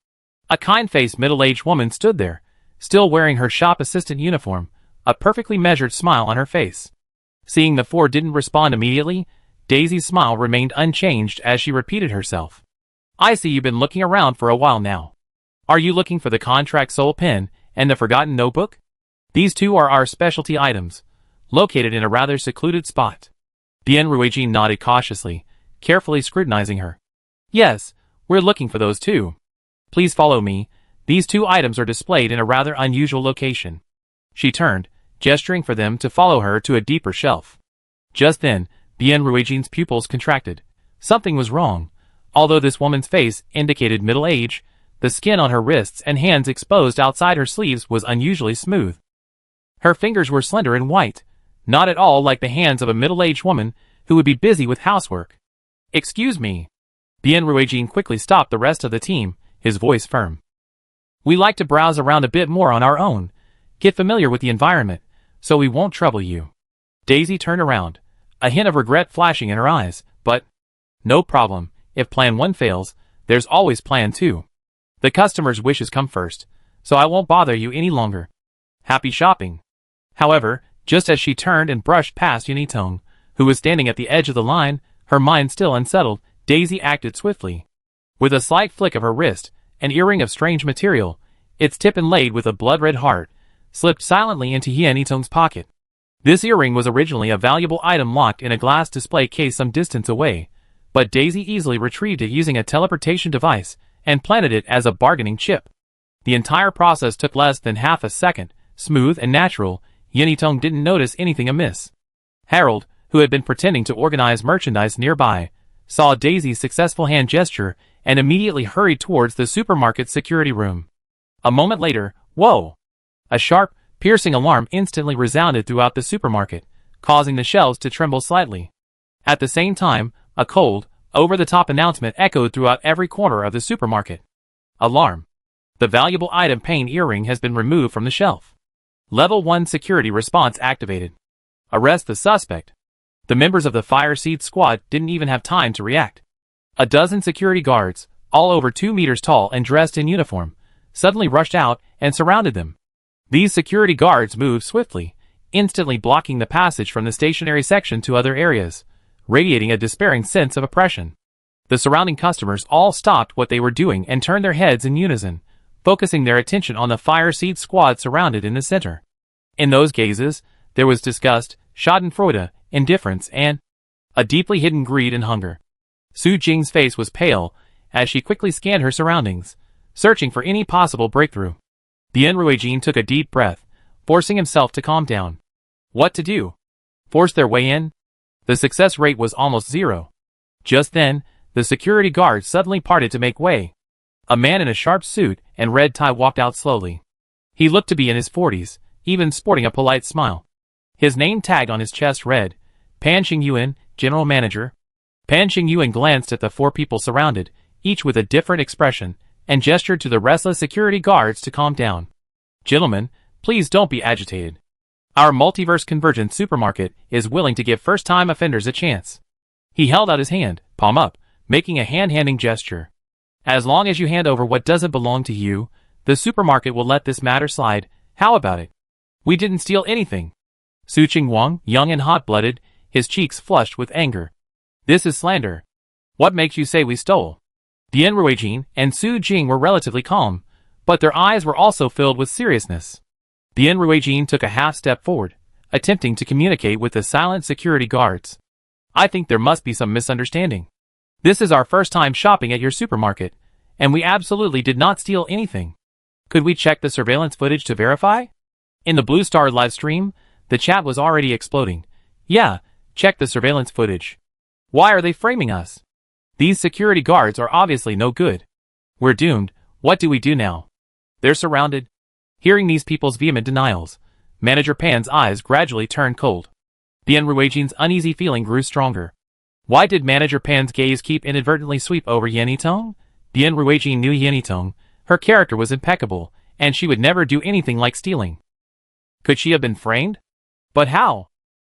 A: A kind-faced middle-aged woman stood there, still wearing her shop assistant uniform, a perfectly measured smile on her face. Seeing the 4 didn't respond immediately, Daisy's smile remained unchanged as she repeated herself. I see you've been looking around for a while now. Are you looking for the contract soul pen and the forgotten notebook? These 2 are our specialty items, located in a rather secluded spot. Bien Ruijin nodded cautiously, carefully scrutinizing her. Yes, we're looking for those 2. Please follow me, these 2 items are displayed in a rather unusual location. She turned, gesturing for them to follow her to a deeper shelf. Just then, Bien Ruijin's pupils contracted. Something was wrong. Although this woman's face indicated middle age, the skin on her wrists and hands exposed outside her sleeves was unusually smooth. Her fingers were slender and white, not at all like the hands of a middle-aged woman who would be busy with housework. Excuse me. Bien Ruijin quickly stopped the rest of the team, his voice firm. We like to browse around a bit more on our own, get familiar with the environment, so we won't trouble you. Daisy turned around, a hint of regret flashing in her eyes, but no problem, if plan 1 fails, there's always plan 2. The customer's wishes come first, so I won't bother you any longer. Happy shopping. However, just as she turned and brushed past Yenitong, who was standing at the edge of the line, her mind still unsettled, Daisy acted swiftly. With a slight flick of her wrist, an earring of strange material, its tip inlaid with a blood-red heart, slipped silently into Yenitong's pocket. This earring was originally a valuable item locked in a glass display case some distance away, but Daisy easily retrieved it using a teleportation device and planted it as a bargaining chip. The entire process took less than half a second, smooth and natural. Yenitong didn't notice anything amiss. Harold, who had been pretending to organize merchandise nearby, saw Daisy's successful hand gesture and immediately hurried towards the supermarket security room. A moment later, whoa! A sharp, piercing alarm instantly resounded throughout the supermarket, causing the shelves to tremble slightly. At the same time, a cold, over-the-top announcement echoed throughout every corner of the supermarket. Alarm! The valuable item Pain earring has been removed from the shelf. Level 1 security response activated. Arrest the suspect. The members of the Fire Seed squad didn't even have time to react. A dozen security guards, all over 2 meters tall and dressed in uniform, suddenly rushed out and surrounded them. These security guards moved swiftly, instantly blocking the passage from the stationary section to other areas, radiating a despairing sense of oppression. The surrounding customers all stopped what they were doing and turned their heads in unison, focusing their attention on the Fire Seed squad surrounded in the center. In those gazes, there was disgust, schadenfreude, indifference, and a deeply hidden greed and hunger. Su Jing's face was pale as she quickly scanned her surroundings, searching for any possible breakthrough. Bien Ruijin took a deep breath, forcing himself to calm down. What to do? Force their way in? The success rate was almost zero. Just then, the security guards suddenly parted to make way. A man in a sharp suit and red tie walked out slowly. He looked to be in his 40s, even sporting a polite smile. His name tag on his chest read, Pan Xingyuan, General Manager. Pan Xingyuan glanced at the 4 people surrounded, each with a different expression, and gestured to the restless security guards to calm down. Gentlemen, please don't be agitated. Our multiverse convergent supermarket is willing to give first-time offenders a chance. He held out his hand, palm up, making a hand-handing gesture. As long as you hand over what doesn't belong to you, the supermarket will let this matter slide. How about it? We didn't steal anything. Su Qingwang, young and hot-blooded, his cheeks flushed with anger. This is slander. What makes you say we stole? Bien Ruijin and Su Jing were relatively calm, but their eyes were also filled with seriousness. Bien Ruijin took a half-step forward, attempting to communicate with the silent security guards. I think there must be some misunderstanding. This is our first time shopping at your supermarket, and we absolutely did not steal anything. Could we check the surveillance footage to verify? In the Blue Star live stream, the chat was already exploding. Yeah, check the surveillance footage. Why are they framing us? These security guards are obviously no good. We're doomed. What do we do now? They're surrounded. Hearing these people's vehement denials, Manager Pan's eyes gradually turned cold. Bien Ruijin's uneasy feeling grew stronger. Why did Manager Pan's gaze keep inadvertently sweep over Yenitong? Bien Ruijin knew Yenitong. Her character was impeccable, and she would never do anything like stealing. Could she have been framed? But how?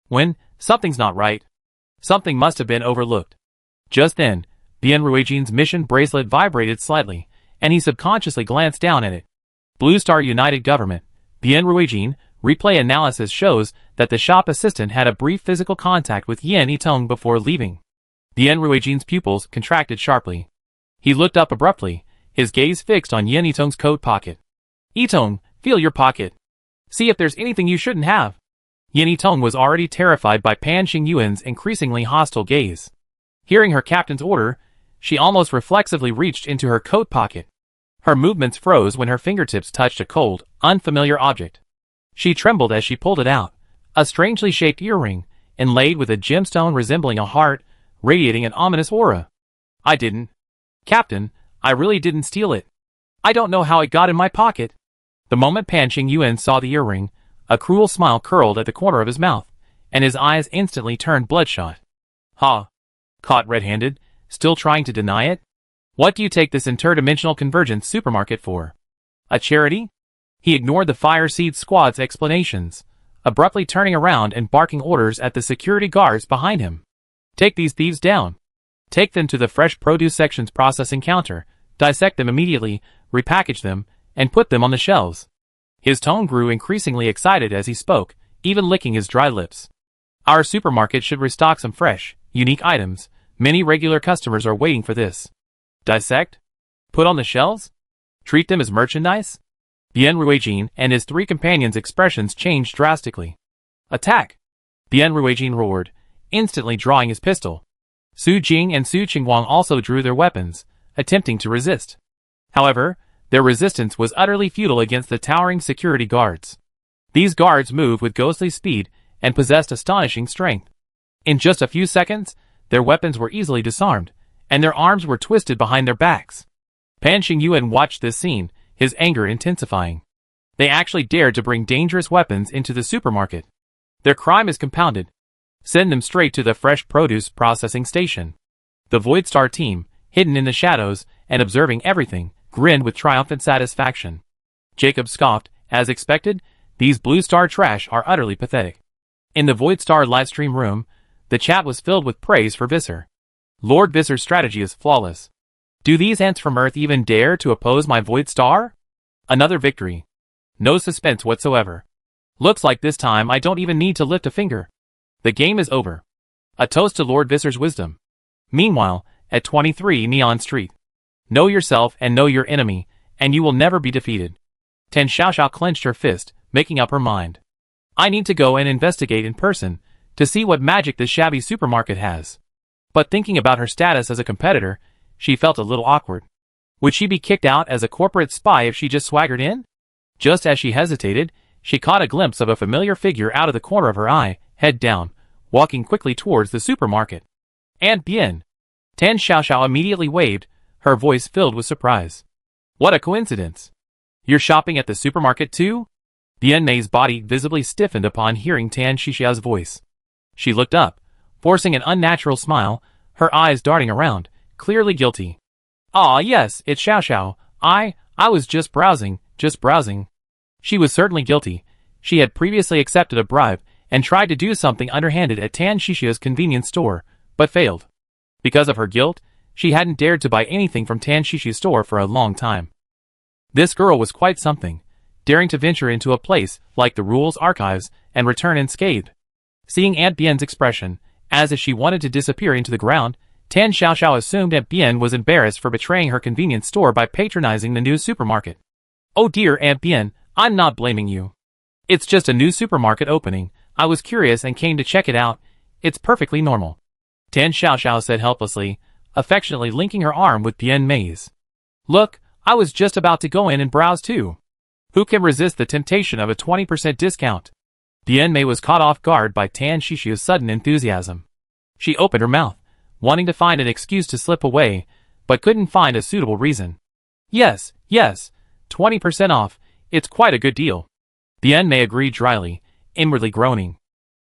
A: When? Something's not right. Something must have been overlooked. Just then, Bien Ruijin's mission bracelet vibrated slightly, and he subconsciously glanced down at it. Blue Star United Government. Bien Ruijin, replay analysis shows that the shop assistant had a brief physical contact with Yen Yitong before leaving. Bien Ruijin's pupils contracted sharply. He looked up abruptly, his gaze fixed on Yen Yitong's coat pocket. Yitong, feel your pocket. See if there's anything you shouldn't have. Yen Yitong was already terrified by Pan Xingyuan's increasingly hostile gaze. Hearing her captain's order, she almost reflexively reached into her coat pocket. Her movements froze when her fingertips touched a cold, unfamiliar object. She trembled as she pulled it out, a strangely shaped earring, inlaid with a gemstone resembling a heart, radiating an ominous aura. I didn't. Captain, I really didn't steal it. I don't know how it got in my pocket. The moment Pan Xingyuan saw the earring, a cruel smile curled at the corner of his mouth, and his eyes instantly turned bloodshot. Ha! Caught red-handed, still trying to deny it? What do you take this interdimensional convergence supermarket for? A charity? He ignored the Fire Seed squad's explanations, abruptly turning around and barking orders at the security guards behind him. Take these thieves down. Take them to the fresh produce section's processing counter, dissect them immediately, repackage them, and put them on the shelves. His tone grew increasingly excited as he spoke, even licking his dry lips. Our supermarket should restock some fresh, unique items. Many regular customers are waiting for this. Dissect? Put on the shelves? Treat them as merchandise? Bien Ruijin and his 3 companions' expressions changed drastically. Attack! Bien Ruijin roared, instantly drawing his pistol. Su Jing and Su Qingguang also drew their weapons, attempting to resist. However, their resistance was utterly futile against the towering security guards. These guards moved with ghostly speed and possessed astonishing strength. In just a few seconds, their weapons were easily disarmed, and their arms were twisted behind their backs. Pan Xingyuan watched this scene, his anger intensifying. They actually dared to bring dangerous weapons into the supermarket. Their crime is compounded. Send them straight to the fresh produce processing station. The Void Star team, hidden in the shadows and observing everything, grinned with triumphant satisfaction. Jacob scoffed, as expected, these Blue Star trash are utterly pathetic. In the Void Star livestream room, the chat was filled with praise for Visser. Lord Visser's strategy is flawless. Do these ants from Earth even dare to oppose my Void Star? Another victory. No suspense whatsoever. Looks like this time I don't even need to lift a finger. The game is over. A toast to Lord Visser's wisdom. Meanwhile, at 23 Neon Street. Know yourself and know your enemy, and you will never be defeated. Tan Xiaoxiao clenched her fist, making up her mind. I need to go and investigate in person, to see what magic this shabby supermarket has. But thinking about her status as a competitor, she felt a little awkward. Would she be kicked out as a corporate spy if she just swaggered in? Just as she hesitated, she caught a glimpse of a familiar figure out of the corner of her eye, head down, walking quickly towards the supermarket. Aunt Bien. Tan Xiaoxiao immediately waved, her voice filled with surprise. What a coincidence. You're shopping at the supermarket too? Bien Mei's body visibly stiffened upon hearing Tan Xiaoxiao's voice. She looked up, forcing an unnatural smile, her eyes darting around, clearly guilty. Ah yes, it's Xiaoxiao. I was just browsing. She was certainly guilty. She had previously accepted a bribe and tried to do something underhanded at Tan Xiaoxiao's convenience store, but failed. Because of her guilt, she hadn't dared to buy anything from Tan Xiaoxiao's store for a long time. This girl was quite something, daring to venture into a place like the Rules Archives and return unscathed. Seeing Aunt Bien's expression, as if she wanted to disappear into the ground, Tan Xiaoxiao assumed Aunt Bien was embarrassed for betraying her convenience store by patronizing the new supermarket. Oh dear Aunt Bien, I'm not blaming you. It's just a new supermarket opening. I was curious and came to check it out. It's perfectly normal. Tan Xiaoxiao said helplessly, affectionately linking her arm with Bien Mei's. Look, I was just about to go in and browse too. Who can resist the temptation of a 20% discount? Bien Mei was caught off guard by Tan Xiaoxiao's sudden enthusiasm. She opened her mouth, wanting to find an excuse to slip away, but couldn't find a suitable reason. Yes, 20% off, it's quite a good deal. Bien Mei agreed dryly, inwardly groaning.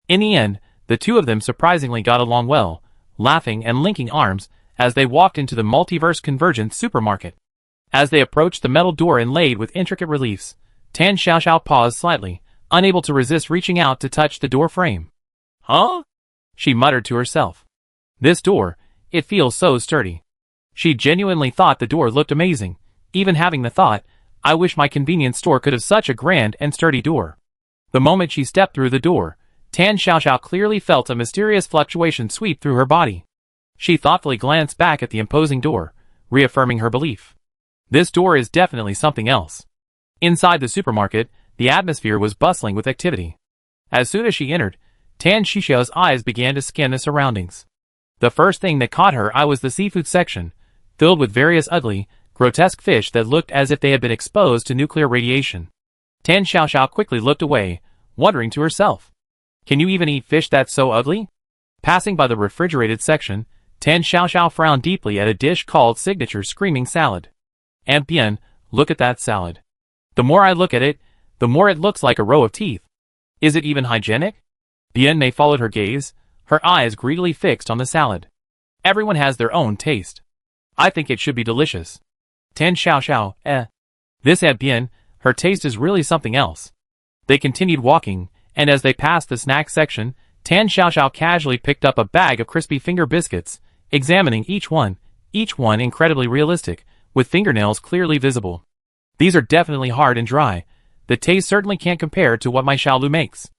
A: In the end, the two of them surprisingly got along well, laughing and linking arms as they walked into the Multiverse Convergence supermarket. As they approached the metal door inlaid with intricate reliefs, Tan Xiaoxiao paused slightly, unable to resist reaching out to touch the door frame. Huh? She muttered to herself. This door, it feels so sturdy. She genuinely thought the door looked amazing, even having the thought, I wish my convenience store could have such a grand and sturdy door. The moment she stepped through the door, Tan Xiaoxiao clearly felt a mysterious fluctuation sweep through her body. She thoughtfully glanced back at the imposing door, reaffirming her belief. This door is definitely something else. Inside the supermarket, the atmosphere was bustling with activity. As soon as she entered, Tan Xiaoxiao's eyes began to scan the surroundings. The first thing that caught her eye was the seafood section, filled with various ugly, grotesque fish that looked as if they had been exposed to nuclear radiation. Tan Xiaoxiao quickly looked away, wondering to herself, can you even eat fish that's so ugly? Passing by the refrigerated section, Tan Xiaoxiao frowned deeply at a dish called Signature Screaming Salad. Aunt Bien, look at that salad. The more I look at it, the more it looks like a row of teeth. Is it even hygienic? Bien Mei followed her gaze, her eyes greedily fixed on the salad. Everyone has their own taste. I think it should be delicious. Tan Xiaoxiao, This Aunt Bien, her taste is really something else. They continued walking, and as they passed the snack section, Tan Xiaoxiao casually picked up a bag of crispy finger biscuits, examining each one incredibly realistic, with fingernails clearly visible. These are definitely hard and dry. The taste certainly can't compare to what my Xiaolu makes.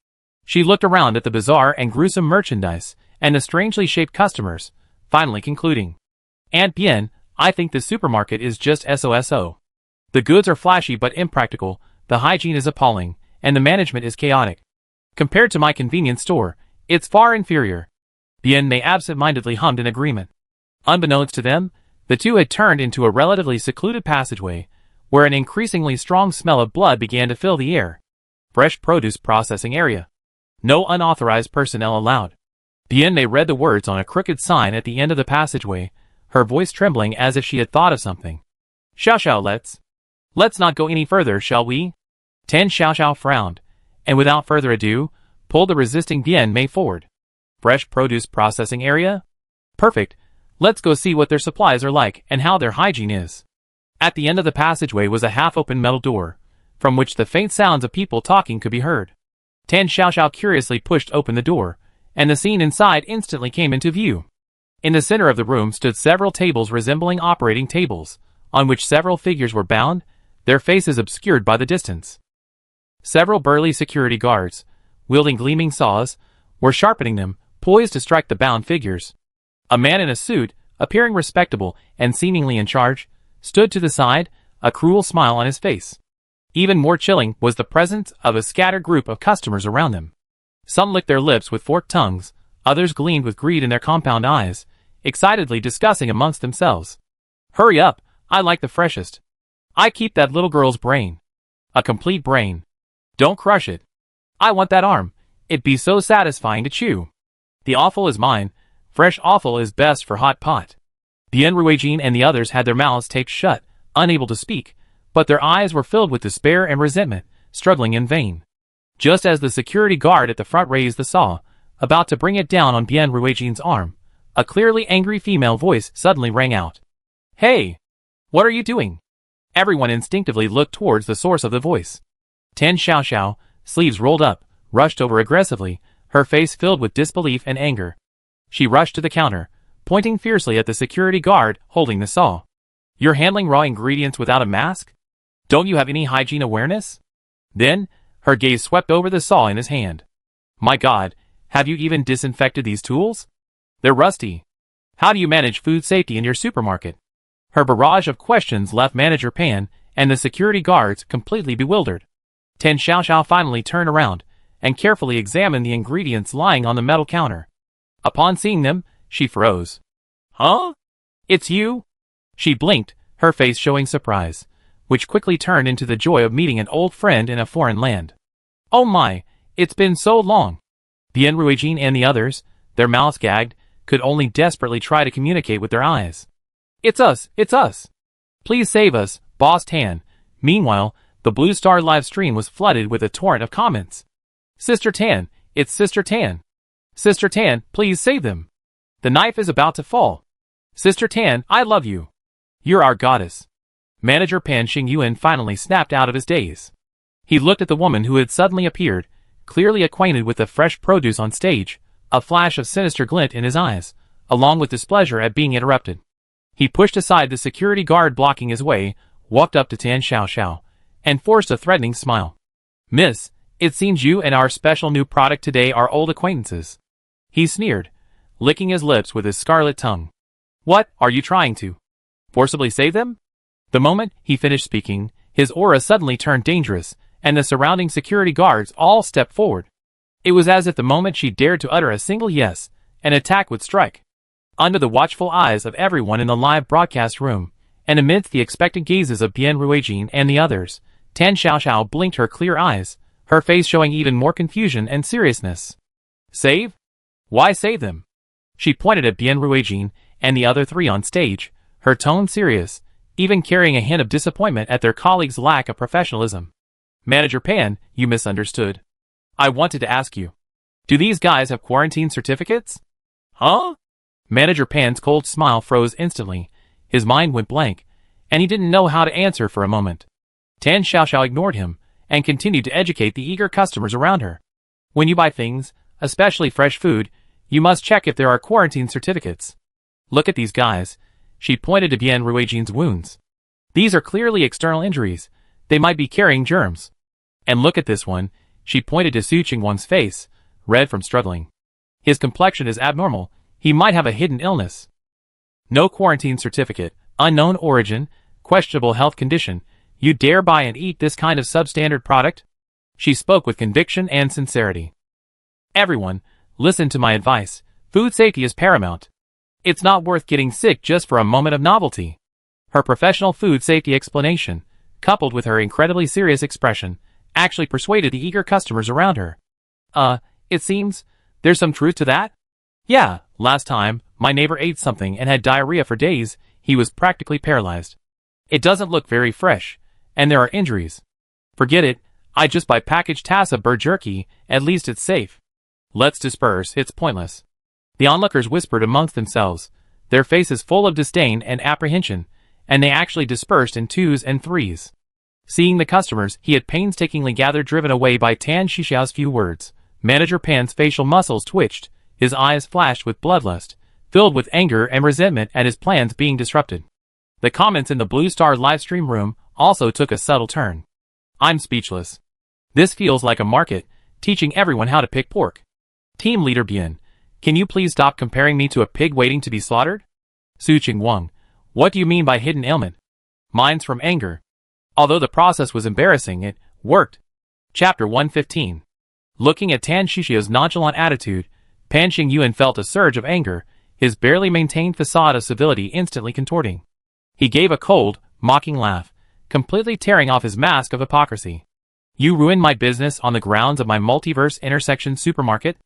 A: She looked around at the bizarre and gruesome merchandise, and the strangely shaped customers, finally concluding. Aunt Bien, I think this supermarket is just SOSO. The goods are flashy but impractical, the hygiene is appalling, and the management is chaotic. Compared to my convenience store, it's far inferior. Bien Mei absent-mindedly hummed in agreement. Unbeknownst to them, the two had turned into a relatively secluded passageway, where an increasingly strong smell of blood began to fill the air. Fresh produce processing area. No unauthorized personnel allowed. Bien Mei read the words on a crooked sign at the end of the passageway, her voice trembling as if she had thought of something. Xiao, let's not go any further, shall we? Tan Xiao frowned, and without further ado, pulled the resisting Bien Mei forward. Fresh produce processing area? Perfect. Let's go see what their supplies are like and how their hygiene is. At the end of the passageway was a half-open metal door, from which the faint sounds of people talking could be heard. Tan Xiao curiously pushed open the door, and the scene inside instantly came into view. In the center of the room stood several tables resembling operating tables, on which several figures were bound, their faces obscured by the distance. Several burly security guards, wielding gleaming saws, were sharpening them, poised to strike the bound figures. A man in a suit, appearing respectable and seemingly in charge, stood to the side, a cruel smile on his face. Even more chilling was the presence of a scattered group of customers around them. Some licked their lips with forked tongues, others gleamed with greed in their compound eyes, excitedly discussing amongst themselves. Hurry up, I like the freshest. I keep that little girl's brain. A complete brain. Don't crush it. I want that arm, it'd be so satisfying to chew. The offal is mine, fresh offal is best for hot pot. Bien Ruijin and the others had their mouths taped shut, unable to speak, but their eyes were filled with despair and resentment, struggling in vain. Just as the security guard at the front raised the saw, about to bring it down on Bien Ruijin's arm, a clearly angry female voice suddenly rang out. Hey! What are you doing? Everyone instinctively looked towards the source of the voice. Tan Xiao, sleeves rolled up, rushed over aggressively, her face filled with disbelief and anger. She rushed to the counter, pointing fiercely at the security guard holding the saw. You're handling raw ingredients without a mask? Don't you have any hygiene awareness? Then, her gaze swept over the saw in his hand. My God, have you even disinfected these tools? They're rusty. How do you manage food safety in your supermarket? Her barrage of questions left Manager Pan and the security guards completely bewildered. Tan Xiao finally turned around and carefully examined the ingredients lying on the metal counter. Upon seeing them, she froze. Huh? It's you? She blinked, her face showing surprise, which quickly turned into the joy of meeting an old friend in a foreign land. Oh my, it's been so long. Bien Ruijin and the others, their mouths gagged, could only desperately try to communicate with their eyes. It's us, it's us. Please save us, Boss Tan. Meanwhile, the Blue Star live stream was flooded with a torrent of comments. Sister Tan, it's Sister Tan. Sister Tan, please save them. The knife is about to fall. Sister Tan, I love you. You're our goddess. Manager Pan Xingyuan finally snapped out of his daze. He looked at the woman who had suddenly appeared, clearly acquainted with the fresh produce on stage, a flash of sinister glint in his eyes, along with displeasure at being interrupted. He pushed aside the security guard blocking his way, walked up to Tan Xiao, and forced a threatening smile. Miss, it seems you and our special new product today are old acquaintances. He sneered, licking his lips with his scarlet tongue. What, are you trying to forcibly save them? The moment he finished speaking, his aura suddenly turned dangerous, and the surrounding security guards all stepped forward. It was as if the moment she dared to utter a single yes, an attack would strike. Under the watchful eyes of everyone in the live broadcast room, and amidst the expectant gazes of Bien Ruijin and the others, Tan Xiao blinked her clear eyes, her face showing even more confusion and seriousness. Save? Why save them? She pointed at Bien Ruijin and the other three on stage, her tone serious, even carrying a hint of disappointment at their colleagues' lack of professionalism. Manager Pan, you misunderstood. I wanted to ask you. Do these guys have quarantine certificates? Huh? Manager Pan's cold smile froze instantly, his mind went blank, and he didn't know how to answer for a moment. Tan Xiao ignored him, and continued to educate the eager customers around her. When you buy things, especially fresh food, you must check if there are quarantine certificates. Look at these guys. She pointed to Bien Ruijin's wounds. These are clearly external injuries. They might be carrying germs. And look at this one. She pointed to Su Qingwan's face, red from struggling. His complexion is abnormal. He might have a hidden illness. No quarantine certificate, unknown origin, questionable health condition. You dare buy and eat this kind of substandard product? She spoke with conviction and sincerity. Everyone, listen to my advice. Food safety is paramount. It's not worth getting sick just for a moment of novelty. Her professional food safety explanation, coupled with her incredibly serious expression, actually persuaded the eager customers around her. It seems there's some truth to that? Yeah, last time, my neighbor ate something and had diarrhea for days. He was practically paralyzed. It doesn't look very fresh, and there are injuries. Forget it, I just buy packaged Tassa bird jerky, at least it's safe. Let's disperse, it's pointless. The onlookers whispered amongst themselves, their faces full of disdain and apprehension, and they actually dispersed in twos and threes. Seeing the customers he had painstakingly gathered driven away by Tan Shixiao's few words, Manager Pan's facial muscles twitched, his eyes flashed with bloodlust, filled with anger and resentment at his plans being disrupted. The comments in the Blue Star livestream room also took a subtle turn. I'm speechless. This feels like a market, teaching everyone how to pick pork. Team Leader Bien, can you please stop comparing me to a pig waiting to be slaughtered? Suqing Wang, what do you mean by hidden ailment? Mine's from anger. Although the process was embarrassing, it worked. Chapter 115. Looking at Tan Shixiao's nonchalant attitude, Pan Xingyuan felt a surge of anger, his barely maintained facade of civility instantly contorting. He gave a cold, mocking laugh, completely tearing off his mask of hypocrisy. You ruined my business on the grounds of my multiverse intersection supermarket?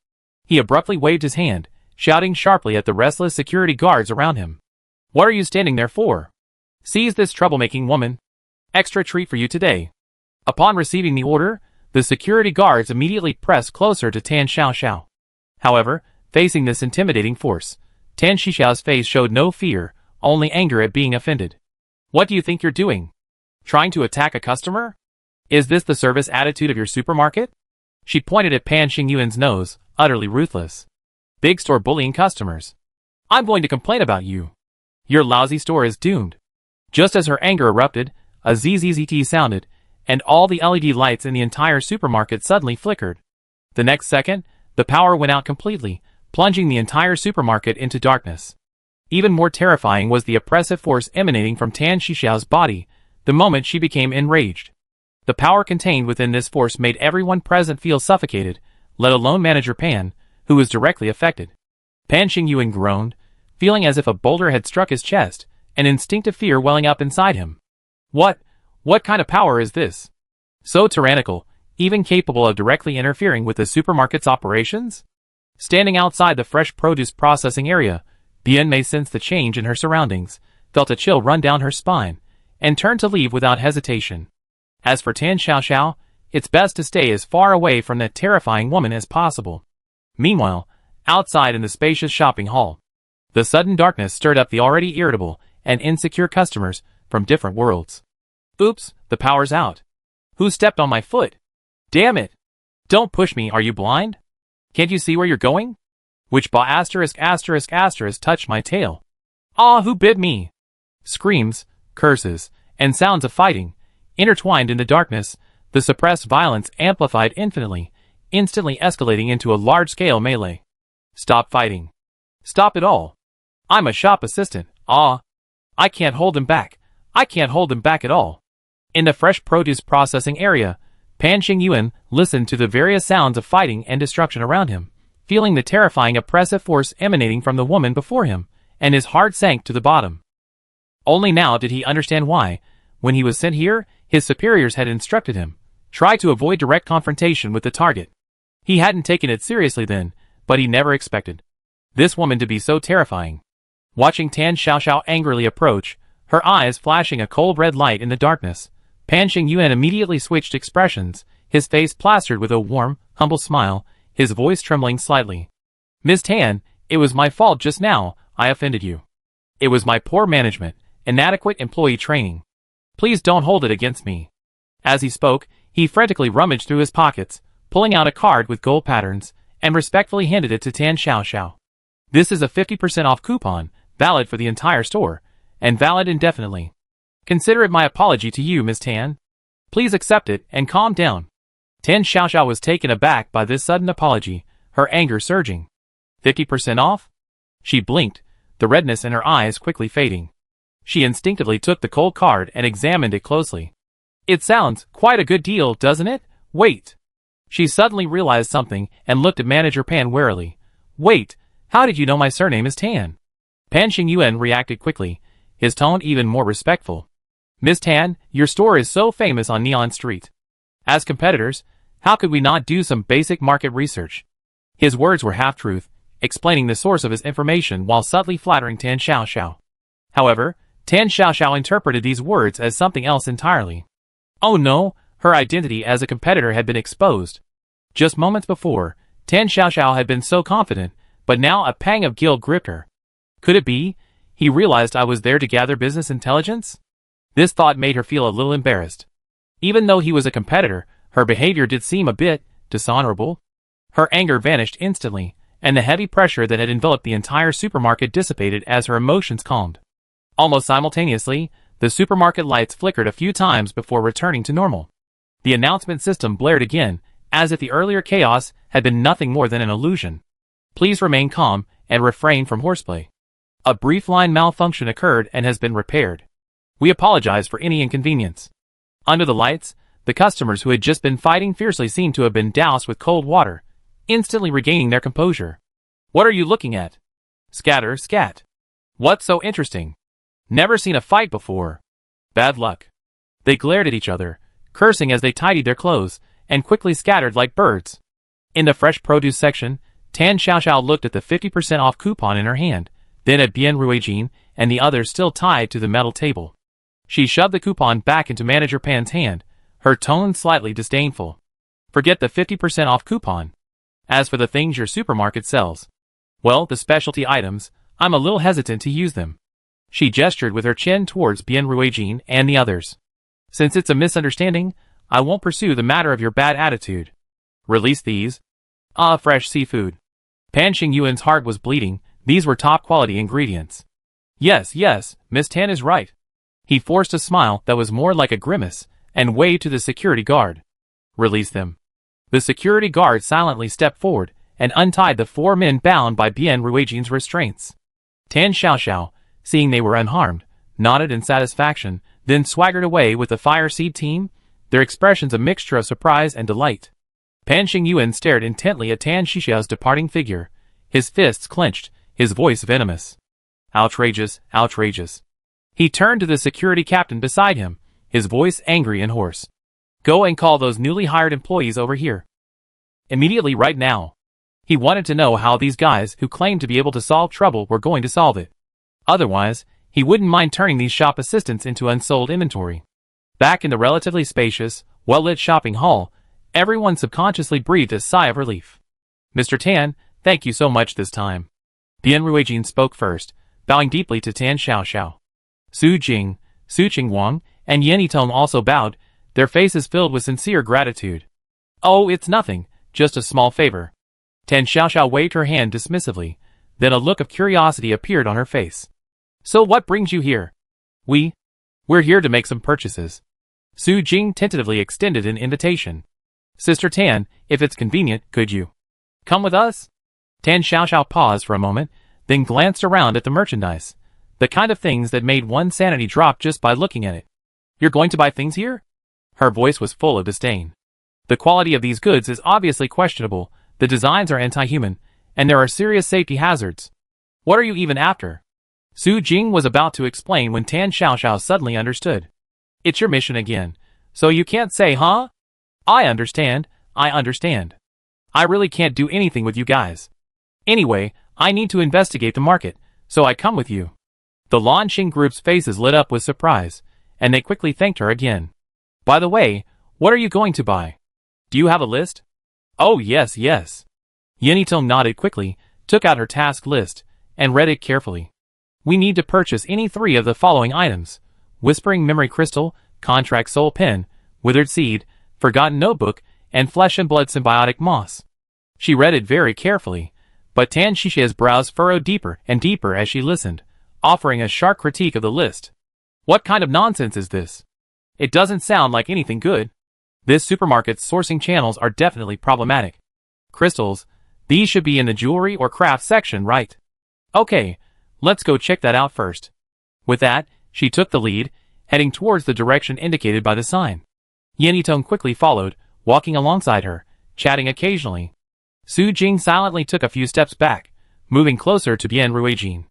A: He abruptly waved his hand, shouting sharply at the restless security guards around him. What are you standing there for? Seize this troublemaking woman. Extra treat for you today. Upon receiving the order, the security guards immediately pressed closer to Tan Xiaoxiao. However, facing this intimidating force, Tan Shixiao's face showed no fear, only anger at being offended. What do you think you're doing? Trying to attack a customer? Is this the service attitude of your supermarket? She pointed at Pan Xingyuan's nose, utterly ruthless. Big store bullying customers. I'm going to complain about you. Your lousy store is doomed. Just as her anger erupted, a ZZZT sounded, and all the LED lights in the entire supermarket suddenly flickered. The next second, the power went out completely, plunging the entire supermarket into darkness. Even more terrifying was the oppressive force emanating from Tan Shixiao's body, the moment she became enraged. The power contained within this force made everyone present feel suffocated, let alone Manager Pan, who was directly affected. Pan Xingyuan groaned, feeling as if a boulder had struck his chest, an instinctive fear welling up inside him. What kind of power is this? So tyrannical, even capable of directly interfering with the supermarket's operations? Standing outside the fresh produce processing area, Bien Mei sensed the change in her surroundings, felt a chill run down her spine, and turned to leave without hesitation. As for Tan Xiaoxiao, it's best to stay as far away from that terrifying woman as possible. Meanwhile, outside in the spacious shopping hall, the sudden darkness stirred up the already irritable and insecure customers from different worlds. Oops, the power's out. Who stepped on my foot? Damn it! Don't push me, are you blind? Can't you see where you're going? Which ***** touched my tail? Ah, who bit me? Screams, curses, and sounds of fighting, intertwined in the darkness, the suppressed violence amplified infinitely, instantly escalating into a large-scale melee. Stop fighting. Stop it all. I'm a shop assistant, I can't hold them back. I can't hold them back at all. In the fresh produce processing area, Pan Xingyuan listened to the various sounds of fighting and destruction around him, feeling the terrifying oppressive force emanating from the woman before him, and his heart sank to the bottom. Only now did he understand why, when he was sent here, his superiors had instructed him, try to avoid direct confrontation with the target. He hadn't taken it seriously then, but he never expected this woman to be so terrifying. Watching Tan Xiaoxiao angrily approach, her eyes flashing a cold red light in the darkness, Pan Xingyuan immediately switched expressions, his face plastered with a warm, humble smile, his voice trembling slightly. Ms. Tan, it was my fault just now, I offended you. It was my poor management, inadequate employee training. Please don't hold it against me. As he spoke, he frantically rummaged through his pockets, pulling out a card with gold patterns, and respectfully handed it to Tan Xiaoxiao. This is a 50% off coupon, valid for the entire store, and valid indefinitely. Consider it my apology to you, Ms. Tan. Please accept it and calm down. Tan Xiaoxiao was taken aback by this sudden apology, her anger surging. 50% off? She blinked, the redness in her eyes quickly fading. She instinctively took the cold card and examined it closely. It sounds quite a good deal, doesn't it? Wait. She suddenly realized something and looked at Manager Pan warily. Wait, How did you know my surname is Tan? Pan Xingyuan reacted quickly, his tone even more respectful. Miss Tan, your store is so famous on Neon Street. As competitors, how could we not do some basic market research? His words were half-truth, explaining the source of his information while subtly flattering Tan Xiaoxiao. However, Tan Xiaoxiao interpreted these words as something else entirely. Oh no, her identity as a competitor had been exposed. Just moments before, Tan Xiaoxiao had been so confident, but now a pang of guilt gripped her. Could it be? He realized I was there to gather business intelligence? This thought made her feel a little embarrassed. Even though he was a competitor, her behavior did seem a bit dishonorable. Her anger vanished instantly, and the heavy pressure that had enveloped the entire supermarket dissipated as her emotions calmed. Almost simultaneously, the supermarket lights flickered a few times before returning to normal. The announcement system blared again, as if the earlier chaos had been nothing more than an illusion. Please remain calm and refrain from horseplay. A brief line malfunction occurred and has been repaired. We apologize for any inconvenience. Under the lights, the customers who had just been fighting fiercely seemed to have been doused with cold water, instantly regaining their composure. What are you looking at? Scatter, scat. What's so interesting? Never seen a fight before. Bad luck. They glared at each other, cursing as they tidied their clothes, and quickly scattered like birds. In the fresh produce section, Tan Xiaoxiao looked at the 50% off coupon in her hand, then at Bian Ruijin and the others still tied to the metal table. She shoved the coupon back into Manager Pan's hand, her tone slightly disdainful. Forget the 50% off coupon. As for the things your supermarket sells, well, the specialty items, I'm a little hesitant to use them. She gestured with her chin towards Bian Ruijin and the others. Since it's a misunderstanding, I won't pursue the matter of your bad attitude. Release these. Ah, fresh seafood. Pan Xingyuan's heart was bleeding. These were top-quality ingredients. Yes, yes, Miss Tan is right. He forced a smile that was more like a grimace, and waved to the security guard. Release them. The security guard silently stepped forward, and untied the 4 men bound by Bian Ruijin's restraints. Tan Xiaoxiao, seeing they were unharmed, nodded in satisfaction, then swaggered away with the Fire Seed team, their expressions a mixture of surprise and delight. Pan Xingyuan stared intently at Tan Xiaoxiao's departing figure, his fists clenched, his voice venomous. Outrageous, outrageous. He turned to the security captain beside him, his voice angry and hoarse. Go and call those newly hired employees over here. Immediately right now. He wanted to know how these guys who claimed to be able to solve trouble were going to solve it. Otherwise, he wouldn't mind turning these shop assistants into unsold inventory. Back in the relatively spacious, well-lit shopping hall, everyone subconsciously breathed a sigh of relief. Mr. Tan, thank you so much this time. Bian Ruijin spoke first, bowing deeply to Tan Xiaoxiao. Su Jing, Su Qingwang, and Yan Yitong also bowed, their faces filled with sincere gratitude. Oh, it's nothing, just a small favor. Tan Xiaoxiao waved her hand dismissively, then a look of curiosity appeared on her face. So what brings you here? We're here to make some purchases. Su Jing tentatively extended an invitation. Sister Tan, if it's convenient, could you come with us? Tan Xiaoxiao paused for a moment, then glanced around at the merchandise, the kind of things that made one's sanity drop just by looking at it. You're going to buy things here? Her voice was full of disdain. The quality of these goods is obviously questionable, the designs are anti-human, and there are serious safety hazards. What are you even after? Su Jing was about to explain when Tan Xiaoxiao suddenly understood. It's your mission again, so you can't say, huh? I understand. I really can't do anything with you guys. Anyway, I need to investigate the market, so I come with you. The Lanxing group's faces lit up with surprise, and they quickly thanked her again. By the way, what are you going to buy? Do you have a list? Oh yes. Yan Yitong nodded quickly, took out her task list, and read it carefully. We need to purchase any 3 of the following items: Whispering Memory Crystal, Contract Soul Pen, Withered Seed, Forgotten Notebook, and Flesh and Blood Symbiotic Moss. She read it very carefully, but Tan Xiaoxiao's brows furrowed deeper and deeper as she listened, offering a sharp critique of the list. What kind of nonsense is this? It doesn't sound like anything good. This supermarket's sourcing channels are definitely problematic. Crystals, these should be in the jewelry or craft section, right? Okay, let's go check that out first. With that, she took the lead, heading towards the direction indicated by the sign. Yan Yitong quickly followed, walking alongside her, chatting occasionally. Su Jing silently took a few steps back, moving closer to Bien Ruijin.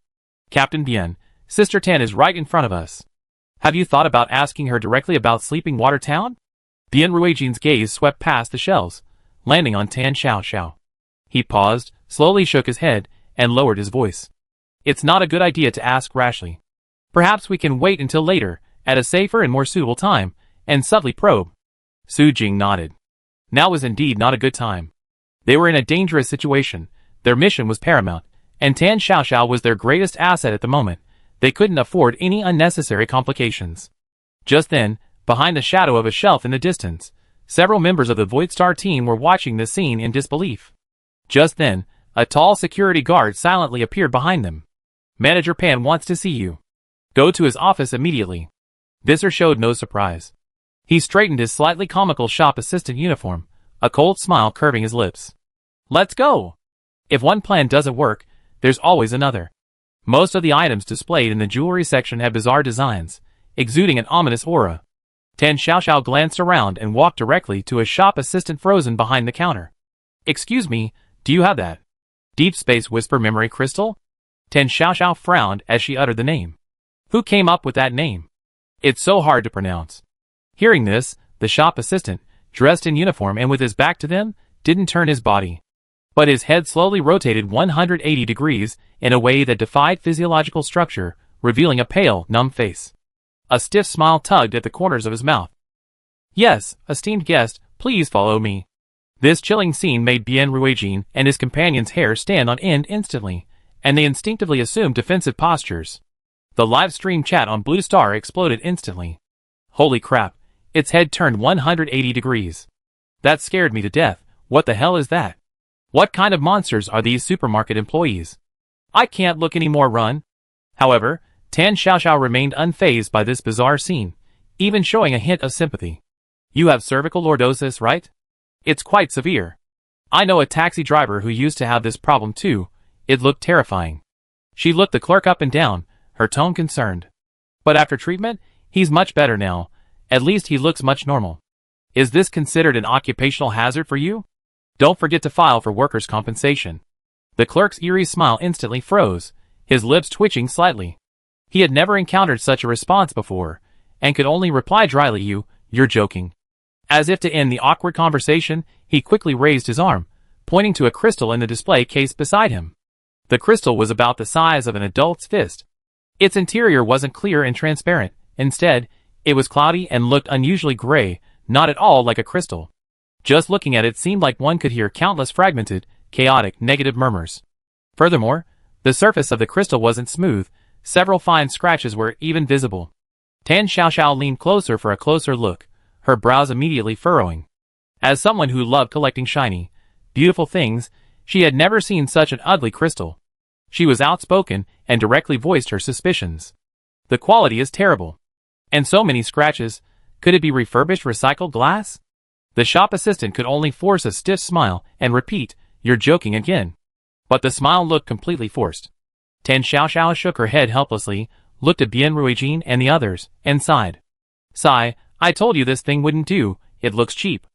A: Captain Bien, Sister Tan is right in front of us. Have you thought about asking her directly about Sleeping Water Town? Bien Ruijin's gaze swept past the shelves, landing on Tan Xiao. He paused, slowly shook his head, and lowered his voice. It's not a good idea to ask rashly. Perhaps we can wait until later, at a safer and more suitable time, and subtly probe. Su Jing nodded. Now was indeed not a good time. They were in a dangerous situation, their mission was paramount, and Tan Xiao was their greatest asset at the moment. They couldn't afford any unnecessary complications. Just then, behind the shadow of a shelf in the distance, several members of the Void Star team were watching the scene in disbelief. Just then, a tall security guard silently appeared behind them. Manager Pan wants to see you. Go to his office immediately. Visser showed no surprise. He straightened his slightly comical shop assistant uniform, a cold smile curving his lips. Let's go! If one plan doesn't work, there's always another. Most of the items displayed in the jewelry section had bizarre designs, exuding an ominous aura. Tan Xiao glanced around and walked directly to a shop assistant frozen behind the counter. Excuse me, do you have that? Deep Space Whisper Memory Crystal? Tan Xiao frowned as she uttered the name. Who came up with that name? It's so hard to pronounce. Hearing this, the shop assistant, dressed in uniform and with his back to them, didn't turn his body. But his head slowly rotated 180 degrees in a way that defied physiological structure, revealing a pale, numb face. A stiff smile tugged at the corners of his mouth. Yes, esteemed guest, please follow me. This chilling scene made Bien Ruijin and his companion's hair stand on end instantly, and they instinctively assumed defensive postures. The live stream chat on Blue Star exploded instantly. Holy crap, its head turned 180 degrees. That scared me to death. What the hell is that? What kind of monsters are these supermarket employees? I can't look anymore, run. However, Tan Xiao remained unfazed by this bizarre scene, even showing a hint of sympathy. You have cervical lordosis, right? It's quite severe. I know a taxi driver who used to have this problem too. It looked terrifying. She looked the clerk up and down, her tone concerned. But after treatment, he's much better now. At least he looks much normal. Is this considered an occupational hazard for you? Don't forget to file for workers' compensation. The clerk's eerie smile instantly froze, his lips twitching slightly. He had never encountered such a response before, and could only reply dryly, you're joking. As if to end the awkward conversation, he quickly raised his arm, pointing to a crystal in the display case beside him. The crystal was about the size of an adult's fist. Its interior wasn't clear and transparent. Instead, it was cloudy and looked unusually gray, not at all like a crystal. Just looking at it seemed like one could hear countless fragmented, chaotic, negative murmurs. Furthermore, the surface of the crystal wasn't smooth, several fine scratches were even visible. Tan Xiao leaned closer for a closer look, her brows immediately furrowing. As someone who loved collecting shiny, beautiful things, she had never seen such an ugly crystal. She was outspoken and directly voiced her suspicions. The quality is terrible. And so many scratches, could it be refurbished recycled glass? The shop assistant could only force a stiff smile and repeat, you're joking again. But the smile looked completely forced. Tan Xiao shook her head helplessly, looked at Bien Ruijin and the others, and sighed. Sigh, I told you this thing wouldn't do, it looks cheap.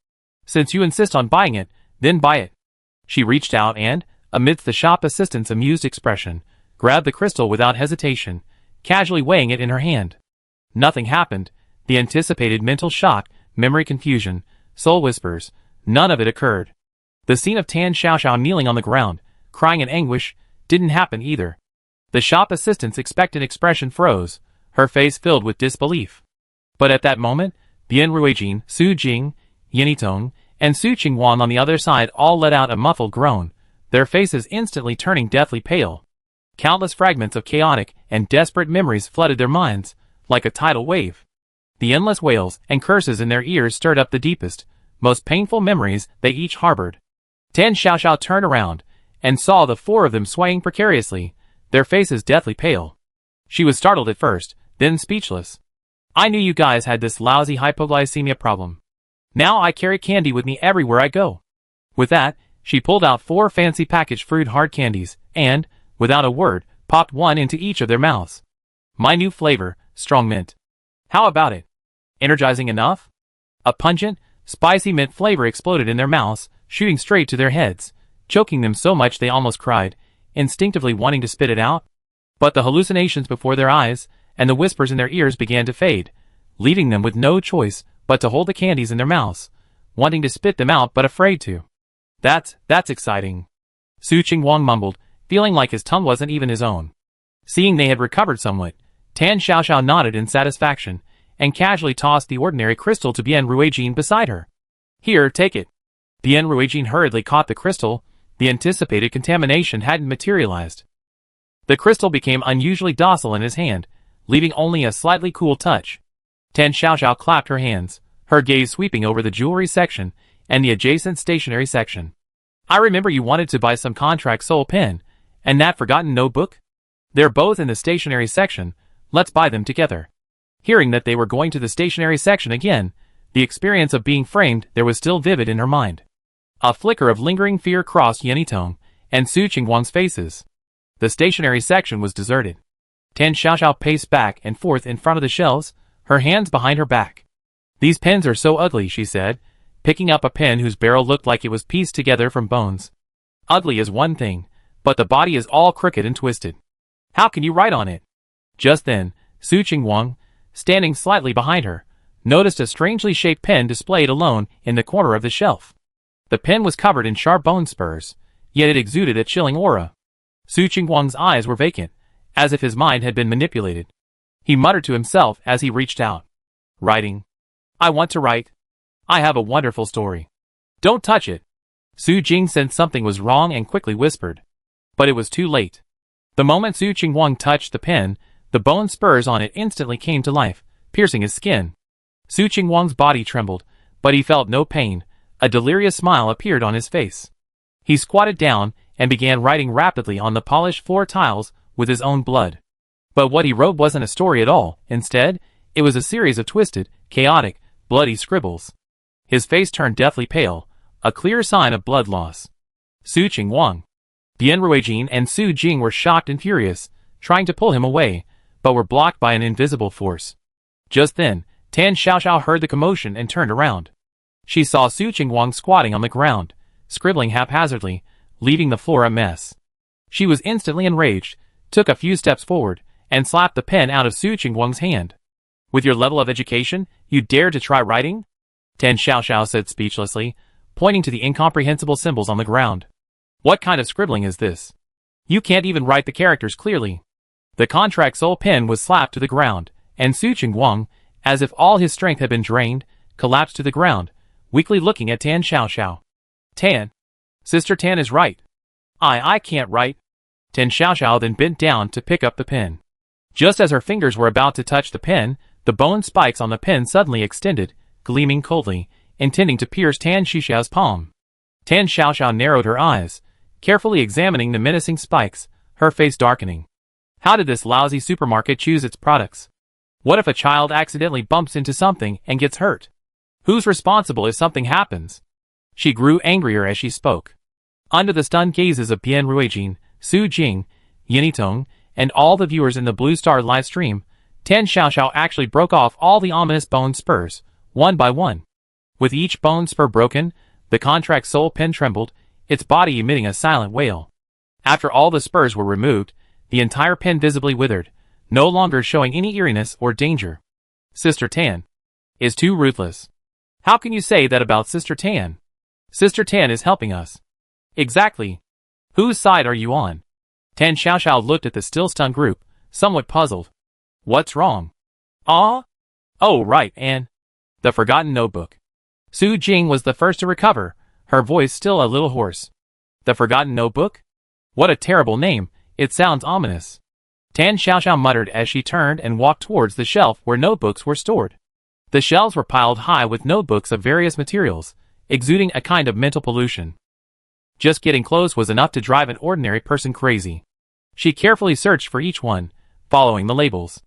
A: Since you insist on buying it, then buy it. She reached out and, amidst the shop assistant's amused expression, grabbed the crystal without hesitation, casually weighing it in her hand. Nothing happened. The anticipated mental shock, memory confusion, soul whispers, none of it occurred. The scene of Tan Xiao kneeling on the ground, crying in anguish, didn't happen either. The shop assistant's expectant expression froze, her face filled with disbelief. But at that moment, Bien Ruijin, Su Jing, Yinitong, and Su Qingwan on the other side all let out a muffled groan, their faces instantly turning deathly pale. Countless fragments of chaotic and desperate memories flooded their minds, like a tidal wave. The endless wails and curses in their ears stirred up the deepest, most painful memories they each harbored. Tan Xiao turned around, and saw the four of them swaying precariously, their faces deathly pale. She was startled at first, then speechless. I knew you guys had this lousy hypoglycemia problem. Now I carry candy with me everywhere I go. With that, she pulled out 4 fancy packaged fruit hard candies, and, without a word, popped one into each of their mouths. My new flavor, strong mint. How about it? Energizing enough? A pungent, spicy mint flavor exploded in their mouths, shooting straight to their heads, choking them so much they almost cried, instinctively wanting to spit it out. But the hallucinations before their eyes and the whispers in their ears began to fade, leaving them with no choice but to hold the candies in their mouths, wanting to spit them out but afraid to. That's exciting. Su Qingwang mumbled, feeling like his tongue wasn't even his own. Seeing they had recovered somewhat, Tan Xiaoxiao nodded in satisfaction and casually tossed the ordinary crystal to Bian Ruijin beside her. Here, take it. Bian Ruijin hurriedly caught the crystal. The anticipated contamination hadn't materialized. The crystal became unusually docile in his hand, leaving only a slightly cool touch. Tan Xiaoxiao clapped her hands, her gaze sweeping over the jewelry section and the adjacent stationery section. I remember you wanted to buy some contract soul pen, and that forgotten notebook? They're both in the stationery section, let's buy them together. Hearing that they were going to the stationery section again, the experience of being framed there was still vivid in her mind. A flicker of lingering fear crossed Yanitong and Su Qingwang's faces. The stationery section was deserted. Tan Xiaoxiao paced back and forth in front of the shelves, her hands behind her back. These pens are so ugly, she said, picking up a pen whose barrel looked like it was pieced together from bones. Ugly is one thing, but the body is all crooked and twisted. How can you write on it? Just then, Su Qingwang, standing slightly behind her, noticed a strangely shaped pen displayed alone in the corner of the shelf. The pen was covered in sharp bone spurs, yet it exuded a chilling aura. Su Qingwang's eyes were vacant, as if his mind had been manipulated. He muttered to himself as he reached out. Writing. I want to write. I have a wonderful story. Don't touch it. Su Jing sensed something was wrong and quickly whispered. But it was too late. The moment Su Qingwang touched the pen, the bone spurs on it instantly came to life, piercing his skin. Su Qingwang's body trembled, but he felt no pain. A delirious smile appeared on his face. He squatted down and began writing rapidly on the polished floor tiles with his own blood. But what he wrote wasn't a story at all. Instead, it was a series of twisted, chaotic, bloody scribbles. His face turned deathly pale, a clear sign of blood loss. Su Qingwang, Bian Ruijin and Su Jing were shocked and furious, trying to pull him away, but were blocked by an invisible force. Just then, Tan Xiaoxiao heard the commotion and turned around. She saw Su Qingwang squatting on the ground, scribbling haphazardly, leaving the floor a mess. She was instantly enraged, took a few steps forward, and slapped the pen out of Su Qingwang's hand. With your level of education, you dare to try writing? Tan Xiaoxiao said speechlessly, pointing to the incomprehensible symbols on the ground. What kind of scribbling is this? You can't even write the characters clearly. The contract soul pen was slapped to the ground, and Su Qingwang, as if all his strength had been drained, collapsed to the ground, weakly looking at Tan Xiaoxiao. Tan. Sister Tan is right. I can't write. Tan Xiaoxiao then bent down to pick up the pen. Just as her fingers were about to touch the pen, the bone spikes on the pen suddenly extended, gleaming coldly, intending to pierce Tan Xiaoxiao's palm. Tan Xiaoxiao narrowed her eyes, carefully examining the menacing spikes, her face darkening. How did this lousy supermarket choose its products? What if a child accidentally bumps into something and gets hurt? Who's responsible if something happens? She grew angrier as she spoke. Under the stunned gazes of Bian Ruijin, Su Jing, Yanitong, and all the viewers in the Blue Star live stream, Tan Xiaoxiao actually broke off all the ominous bone spurs, one by one. With each bone spur broken, the contract soul pen trembled, its body emitting a silent wail. After all the spurs were removed, the entire pen visibly withered, no longer showing any eeriness or danger. Sister Tan is too ruthless. How can you say that about Sister Tan? Sister Tan is helping us. Exactly. Whose side are you on? Tan Xiaoxiao looked at the still stunned group, somewhat puzzled. What's wrong? Ah? Oh right, and the forgotten notebook. Su Jing was the first to recover, her voice still a little hoarse. The forgotten notebook? What a terrible name, it sounds ominous. Tan Xiaoxiao muttered as she turned and walked towards the shelf where notebooks were stored. The shelves were piled high with notebooks of various materials, exuding a kind of mental pollution. Just getting close was enough to drive an ordinary person crazy. She carefully searched for each one, following the labels.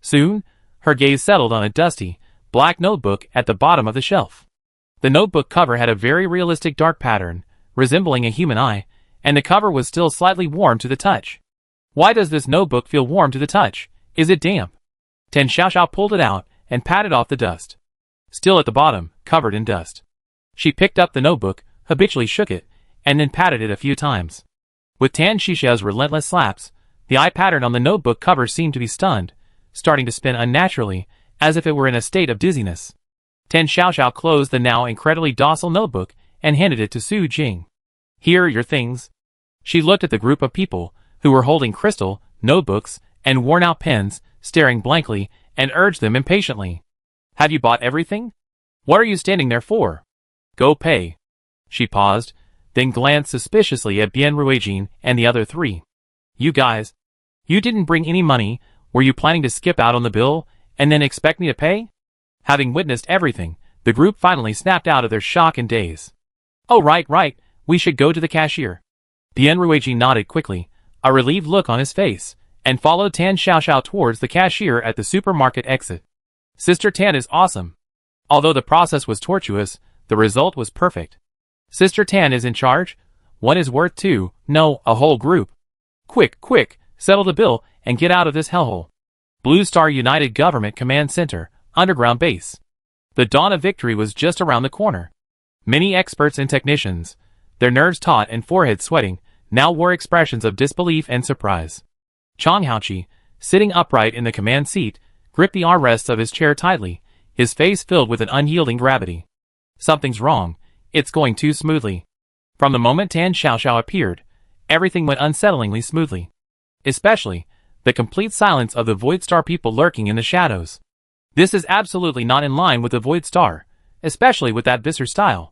A: Soon, her gaze settled on a dusty, black notebook at the bottom of the shelf. The notebook cover had a very realistic dark pattern, resembling a human eye, and the cover was still slightly warm to the touch. Why does this notebook feel warm to the touch? Is it damp? Tan Xiaoxiao pulled it out and patted off the dust. Still at the bottom, covered in dust. She picked up the notebook, habitually shook it, and then patted it a few times. With Tan Xiaoxiao's relentless slaps, the eye pattern on the notebook cover seemed to be stunned, starting to spin unnaturally, as if it were in a state of dizziness. Tan Xiaoxiao closed the now incredibly docile notebook and handed it to Su Jing. "Here are your things." She looked at the group of people, who were holding crystal, notebooks, and worn-out pens, staring blankly, and urged them impatiently. "Have you bought everything? What are you standing there for? Go pay." She paused, then glanced suspiciously at Bian Ruijin and the other three. "You guys, you didn't bring any money. Were you planning to skip out on the bill, and then expect me to pay?" Having witnessed everything, the group finally snapped out of their shock and daze. "Oh right, we should go to the cashier." Bian Ruijin nodded quickly, a relieved look on his face, and followed Tan Xiaoxiao towards the cashier at the supermarket exit. "Sister Tan is awesome." Although the process was tortuous, the result was perfect. "Sister Tan is in charge. One is worth two, no, a whole group. Quick, settle the bill and get out of this hellhole." Blue Star United Government Command Center, underground base. The dawn of victory was just around the corner. Many experts and technicians, their nerves taut and foreheads sweating, now wore expressions of disbelief and surprise. Chang Haoqi, sitting upright in the command seat, gripped the armrests of his chair tightly, his face filled with an unyielding gravity. Something's wrong. It's going too smoothly. From the moment Tan Xiaoxiao appeared, everything went unsettlingly smoothly. Especially, the complete silence of the Void Star people lurking in the shadows. This is absolutely not in line with the Void Star, especially with that Visser style.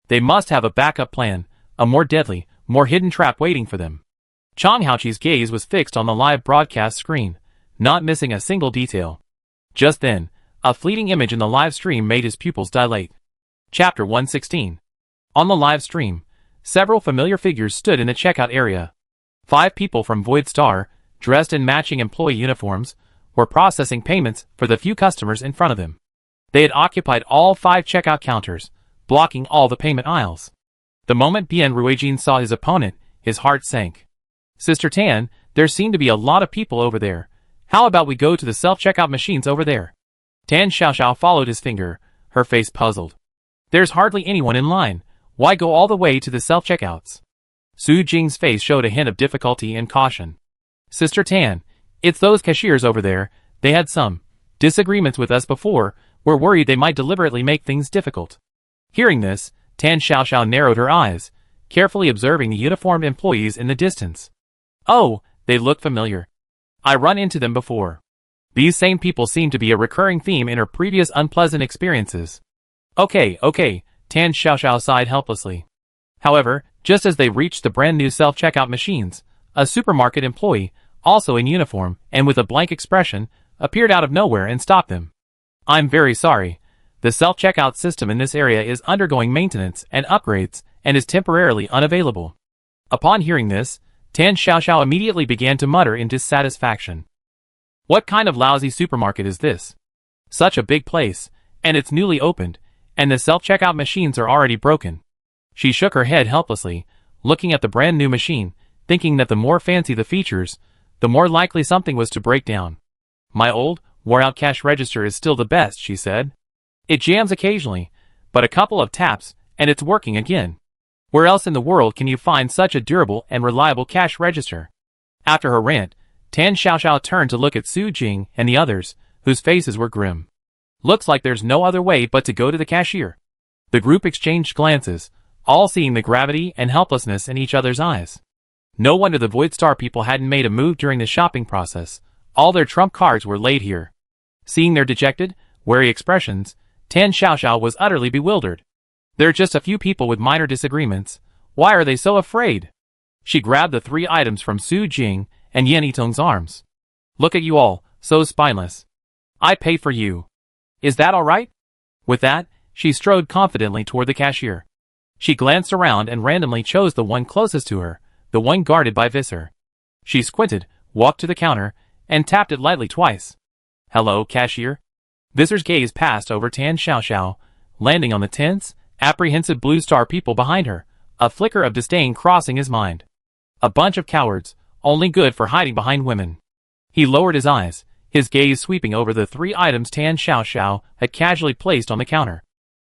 A: They must have a backup plan, a more deadly, more hidden trap waiting for them. Chang Haoqi's gaze was fixed on the live broadcast screen, not missing a single detail. Just then, a fleeting image in the live stream made his pupils dilate. Chapter 116. On the live stream, several familiar figures stood in the checkout area. 5 people from Void Star, dressed in matching employee uniforms, were processing payments for the few customers in front of them. They had occupied all 5 checkout counters, blocking all the payment aisles. The moment Bian Ruijin saw his opponent, his heart sank. "Sister Tan, there seem to be a lot of people over there. How about we go to the self-checkout machines over there?" Tan Xiaoxiao followed his finger, her face puzzled. "There's hardly anyone in line. Why go all the way to the self-checkouts?" Su Jing's face showed a hint of difficulty and caution. "Sister Tan, it's those cashiers over there. They had some disagreements with us before. We're worried they might deliberately make things difficult." Hearing this, Tan Xiaoxiao narrowed her eyes, carefully observing the uniformed employees in the distance. "Oh, they look familiar. I run into them before." These same people seemed to be a recurring theme in her previous unpleasant experiences. Okay, Tan Xiaoxiao sighed helplessly. However, just as they reached the brand new self-checkout machines, a supermarket employee, also in uniform and with a blank expression, appeared out of nowhere and stopped them. "I'm very sorry. The self-checkout system in this area is undergoing maintenance and upgrades and is temporarily unavailable." Upon hearing this, Tan Xiaoxiao immediately began to mutter in dissatisfaction. What kind of lousy supermarket is this? Such a big place, and it's newly opened, and the self-checkout machines are already broken. She shook her head helplessly, looking at the brand new machine, thinking that the more fancy the features, the more likely something was to break down. "My old, wore-out cash register is still the best," she said. "It jams occasionally, but a couple of taps, and it's working again. Where else in the world can you find such a durable and reliable cash register?" After her rant, Tan Xiaoxiao turned to look at Su Jing and the others, whose faces were grim. "Looks like there's no other way but to go to the cashier." The group exchanged glances, all seeing the gravity and helplessness in each other's eyes. No wonder the Void Star people hadn't made a move during the shopping process. All their trump cards were laid here. Seeing their dejected, wary expressions, Tan Xiaoxiao was utterly bewildered. "They're just a few people with minor disagreements. Why are they so afraid?" She grabbed the 3 items from Su Jing and Yan Yitong's arms. "Look at you all, so spineless. I pay for you. Is that all right?" With that, she strode confidently toward the cashier. She glanced around and randomly chose the one closest to her, the one guarded by Visser. She squinted, walked to the counter, and tapped it lightly twice. "Hello, cashier." Visser's gaze passed over Tan Xiaoxiao, landing on the tense, apprehensive Blue Star people behind her, a flicker of disdain crossing his mind. A bunch of cowards, only good for hiding behind women. He lowered his eyes, his gaze sweeping over the 3 items Tan Xiaoxiao had casually placed on the counter.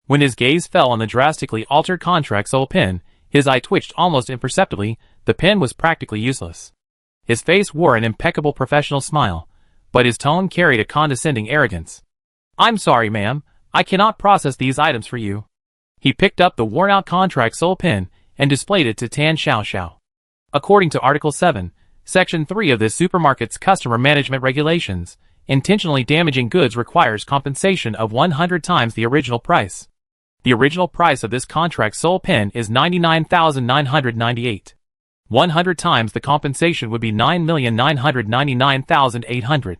A: When his gaze fell on the drastically altered contract soul pen, His eye twitched almost imperceptibly. The pen was practically useless. His face wore an impeccable professional smile, but his tone carried a condescending arrogance. "I'm sorry, ma'am. I cannot process these items for you." He picked up the worn-out contract sole pen and displayed it to Tan Xiaoxiao. According to Article 7, Section 3 of this supermarket's customer management regulations, intentionally damaging goods requires compensation of 100 times the original price. The original price of this contract sole pen is 99,998. 100 times the compensation would be 9,999,800.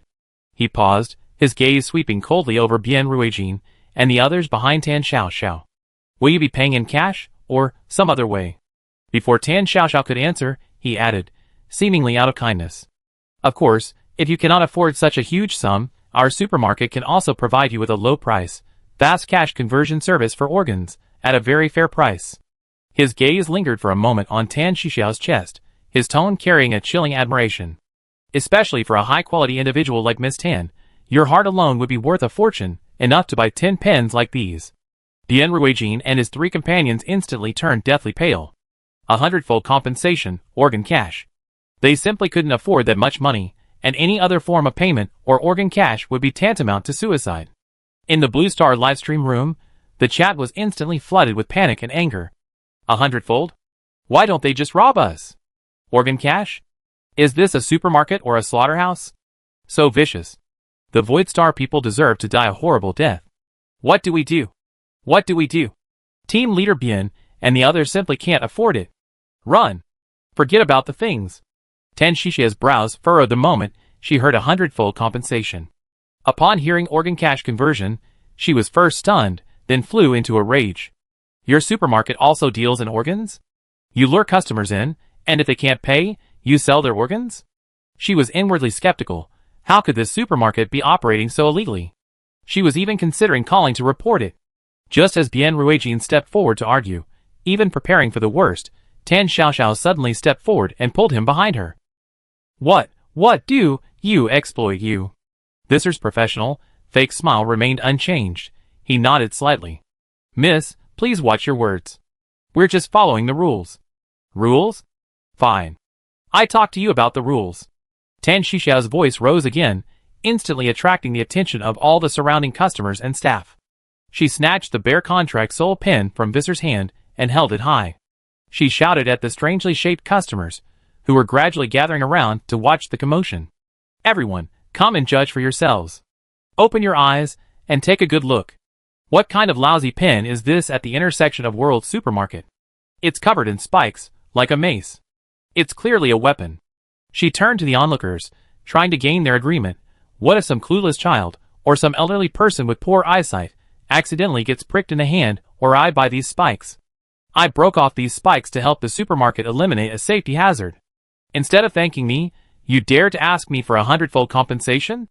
A: He paused, his gaze sweeping coldly over Bian Ruijin and the others behind Tan Xiaoxiao. "Will you be paying in cash, or some other way?" Before Tan Xiaoxiao could answer, he added, seemingly out of kindness, "Of course, if you cannot afford such a huge sum, our supermarket can also provide you with a low-price, fast cash conversion service for organs, at a very fair price." His gaze lingered for a moment on Tan Xiaoxiao's chest, his tone carrying a chilling admiration. "Especially for a high-quality individual like Miss Tan, your heart alone would be worth a fortune, enough to buy 10 pens like these." Bian Ruijin and his 3 companions instantly turned deathly pale. 100-fold compensation, organ cash. They simply couldn't afford that much money, and any other form of payment or organ cash would be tantamount to suicide. In the Blue Star livestream room, the chat was instantly flooded with panic and anger. 100-fold? Why don't they just rob us? Organ cash? Is this a supermarket or a slaughterhouse? So vicious. The Void Star people deserve to die a horrible death. What do we do? What do we do? Team leader Bian and the others simply can't afford it. Run. Forget about the things. Tan Xiaoxiao's brows furrowed the moment she heard 100-fold compensation. Upon hearing organ cash conversion, she was first stunned, then flew into a rage. Your supermarket also deals in organs? You lure customers in, and if they can't pay, you sell their organs? She was inwardly skeptical. How could this supermarket be operating so illegally? She was even considering calling to report it. Just as Bian Ruijin stepped forward to argue, even preparing for the worst, Tan Xiaoxiao suddenly stepped forward and pulled him behind her. What do you exploit you? Visser's professional, fake smile remained unchanged. He nodded slightly. Miss, please watch your words. We're just following the rules. Rules? Fine. I talk to you about the rules. Tan Xiaoxiao's voice rose again, instantly attracting the attention of all the surrounding customers and staff. She snatched the bare contract sole pen from Visser's hand and held it high. She shouted at the strangely shaped customers, who were gradually gathering around to watch the commotion. Everyone, come and judge for yourselves. Open your eyes and take a good look. What kind of lousy pen is this at the intersection of World Supermarket? It's covered in spikes, like a mace. It's clearly a weapon. She turned to the onlookers, trying to gain their agreement. What if some clueless child, or some elderly person with poor eyesight, accidentally gets pricked in the hand or eye by these spikes? I broke off these spikes to help the supermarket eliminate a safety hazard. Instead of thanking me, you dare to ask me for 100-fold compensation?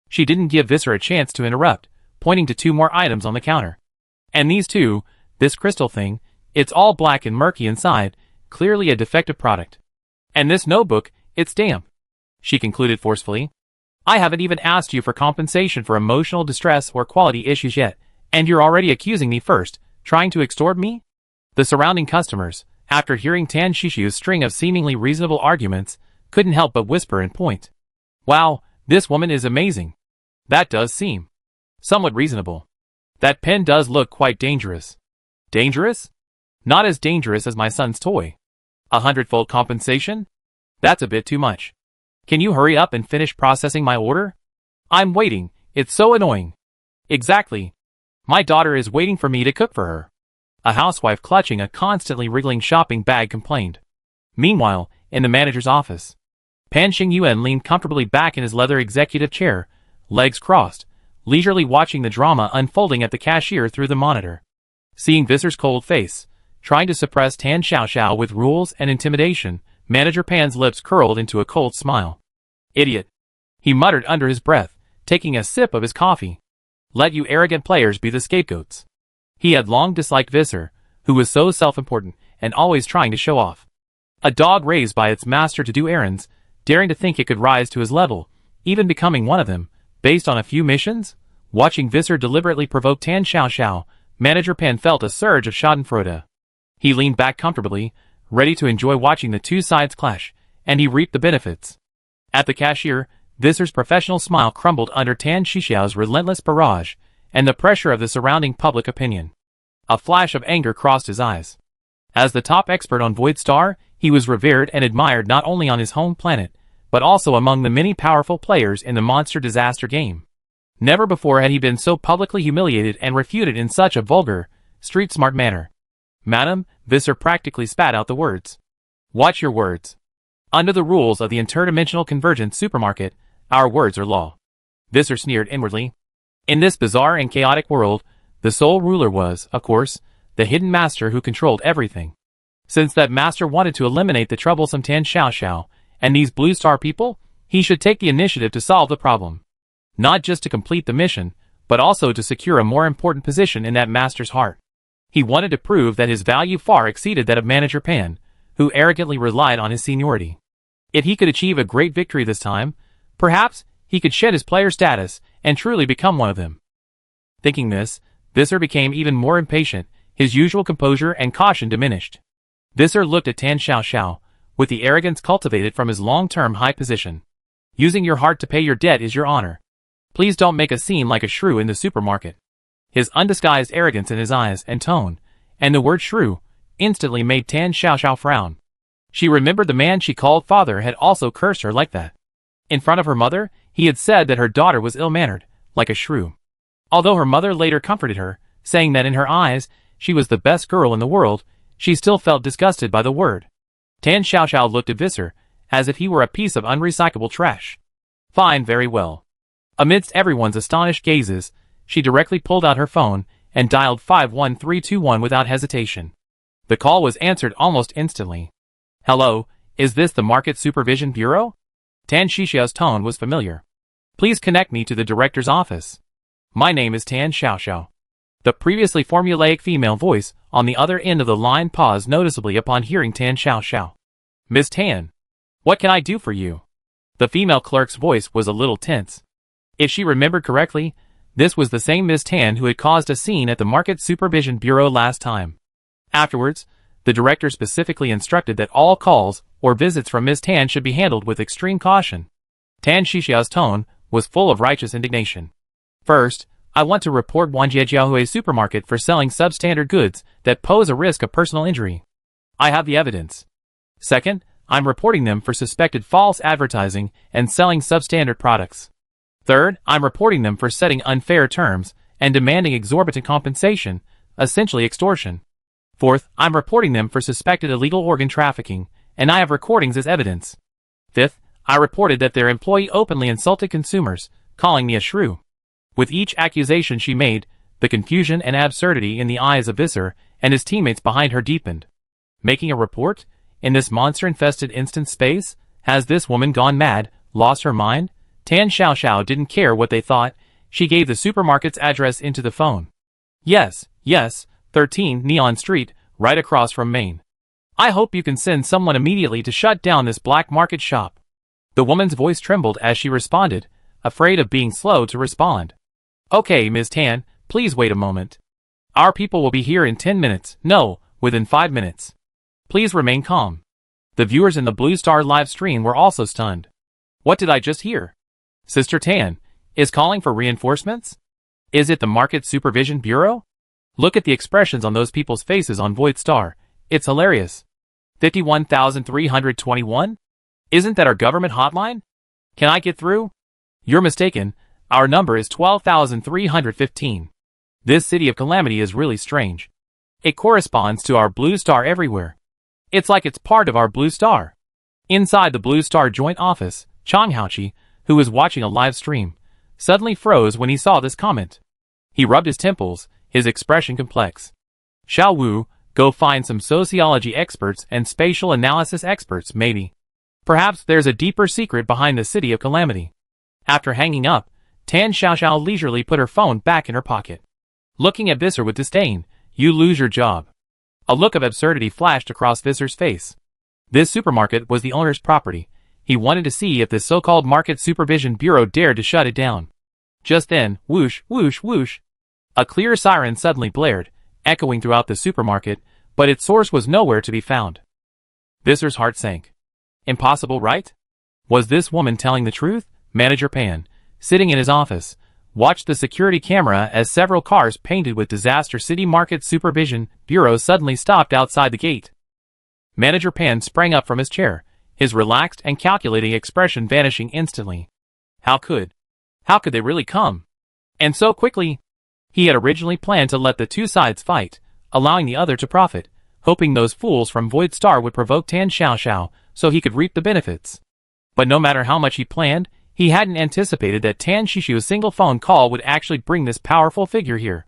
A: She didn't give Visser a chance to interrupt, pointing to 2 more items on the counter. And these 2, this crystal thing, it's all black and murky inside, clearly a defective product. And this notebook, it's damp. She concluded forcefully. I haven't even asked you for compensation for emotional distress or quality issues yet, and you're already accusing me first, trying to extort me? The surrounding customers, after hearing Tan Xiaoxiao's string of seemingly reasonable arguments, couldn't help but whisper and point. Wow, this woman is amazing. That does seem somewhat reasonable. That pen does look quite dangerous. Dangerous? Not as dangerous as my son's toy. 100-fold compensation? That's a bit too much. Can you hurry up and finish processing my order? I'm waiting, it's so annoying. Exactly. My daughter is waiting for me to cook for her. A housewife clutching a constantly wriggling shopping bag complained. Meanwhile, in the manager's office, Pan Xingyuan leaned comfortably back in his leather executive chair, legs crossed, leisurely watching the drama unfolding at the cashier through the monitor. Seeing Visser's cold face, trying to suppress Tan Xiaoxiao with rules and intimidation, Manager Pan's lips curled into a cold smile. Idiot. He muttered under his breath, taking a sip of his coffee. Let you arrogant players be the scapegoats. He had long disliked Visser, who was so self-important and always trying to show off. A dog raised by its master to do errands, daring to think it could rise to his level, even becoming one of them, based on a few missions? Watching Visser deliberately provoke Tan Xiaoxiao, Manager Pan felt a surge of schadenfreude. He leaned back comfortably, ready to enjoy watching the two sides clash, and he reaped the benefits. At the cashier, Visser's professional smile crumbled under Tan Shixiao's relentless barrage, and the pressure of the surrounding public opinion. A flash of anger crossed his eyes. As the top expert on Void Star, he was revered and admired not only on his home planet, but also among the many powerful players in the Monster Disaster game. Never before had he been so publicly humiliated and refuted in such a vulgar, street-smart manner. "Madam," Visser practically spat out the words. "Watch your words. Under the rules of the interdimensional convergence supermarket, our words are law." Visser sneered inwardly. In this bizarre and chaotic world, the sole ruler was, of course, the hidden master who controlled everything. Since that master wanted to eliminate the troublesome Tan Xiaoxiao and these Blue Star people, he should take the initiative to solve the problem. Not just to complete the mission, but also to secure a more important position in that master's heart. He wanted to prove that his value far exceeded that of Manager Pan, who arrogantly relied on his seniority. If he could achieve a great victory this time, perhaps he could shed his player status and truly become one of them. Thinking this, Visser became even more impatient, his usual composure and caution diminished. Visser looked at Tan Xiaoxiao, with the arrogance cultivated from his long-term high position. "Using your heart to pay your debt is your honor. Please don't make a scene like a shrew in the supermarket." His undisguised arrogance in his eyes and tone, and the word shrew, instantly made Tan Xiaoxiao frown. She remembered the man she called father had also cursed her like that. In front of her mother, he had said that her daughter was ill-mannered, like a shrew. Although her mother later comforted her, saying that in her eyes, she was the best girl in the world, she still felt disgusted by the word. Tan Xiaoxiao looked at Visser, as if he were a piece of unrecyclable trash. "Fine, very well." Amidst everyone's astonished gazes, she directly pulled out her phone and dialed 51321 without hesitation. The call was answered almost instantly. "Hello, is this the Market Supervision Bureau?" Tan Shixiao's tone was familiar. "Please connect me to the director's office. My name is Tan Xiaoxiao." The previously formulaic female voice on the other end of the line paused noticeably upon hearing Tan Xiaoxiao. "Miss Tan, what can I do for you?" The female clerk's voice was a little tense. If she remembered correctly, this was the same Miss Tan who had caused a scene at the Market Supervision Bureau last time. Afterwards, the director specifically instructed that all calls or visits from Miss Tan should be handled with extreme caution. Tan Shixiao's tone was full of righteous indignation. "First, I want to report Wanjiejiaohui's supermarket for selling substandard goods that pose a risk of personal injury. I have the evidence. Second, I'm reporting them for suspected false advertising and selling substandard products. Third, I'm reporting them for setting unfair terms and demanding exorbitant compensation, essentially extortion. Fourth, I'm reporting them for suspected illegal organ trafficking, and I have recordings as evidence. Fifth, I reported that their employee openly insulted consumers, calling me a shrew." With each accusation she made, the confusion and absurdity in the eyes of Visser and his teammates behind her deepened. Making a report? In this monster-infested instant space? Has this woman gone mad, lost her mind? Tan Xiaoxiao didn't care what they thought. She gave the supermarket's address into the phone. "Yes, 13 Neon Street, right across from Main. I hope you can send someone immediately to shut down this black market shop." The woman's voice trembled as she responded, afraid of being slow to respond. "Okay, Ms. Tan, please wait a moment. Our people will be here in 10 minutes, no, within 5 minutes. Please remain calm." The viewers in the Blue Star live stream were also stunned. What did I just hear? Sister Tan is calling for reinforcements? Is it the Market Supervision Bureau? Look at the expressions on those people's faces on Void Star. It's hilarious. 51,321? Isn't that our government hotline? Can I get through? You're mistaken. Our number is 12,315. This city of calamity is really strange. It corresponds to our Blue Star everywhere. It's like it's part of our Blue Star. Inside the Blue Star joint office, Chang Haoqi, who was watching a live stream, suddenly froze when he saw this comment. He rubbed his temples, his expression complex. "Xiao Wu, go find some sociology experts and spatial analysis experts, maybe. Perhaps there's a deeper secret behind the city of calamity." After hanging up, Tan Xiaoxiao leisurely put her phone back in her pocket. Looking at Visser with disdain, "You lose your job." A look of absurdity flashed across Visser's face. This supermarket was the owner's property. He wanted to see if the so-called Market Supervision Bureau dared to shut it down. Just then, whoosh, whoosh, whoosh. A clear siren suddenly blared, echoing throughout the supermarket, but its source was nowhere to be found. Visser's heart sank. Impossible, right? Was this woman telling the truth? Manager Pan, sitting in his office, watched the security camera as several cars painted with Disaster City Market Supervision Bureau suddenly stopped outside the gate. Manager Pan sprang up from his chair, his relaxed and calculating expression vanishing instantly. How could they really come? And so quickly? He had originally planned to let the two sides fight, allowing the other to profit, hoping those fools from Void Star would provoke Tan Xiaoxiao so he could reap the benefits. But no matter how much he planned, he hadn't anticipated that Tan Shishu's single phone call would actually bring this powerful figure here.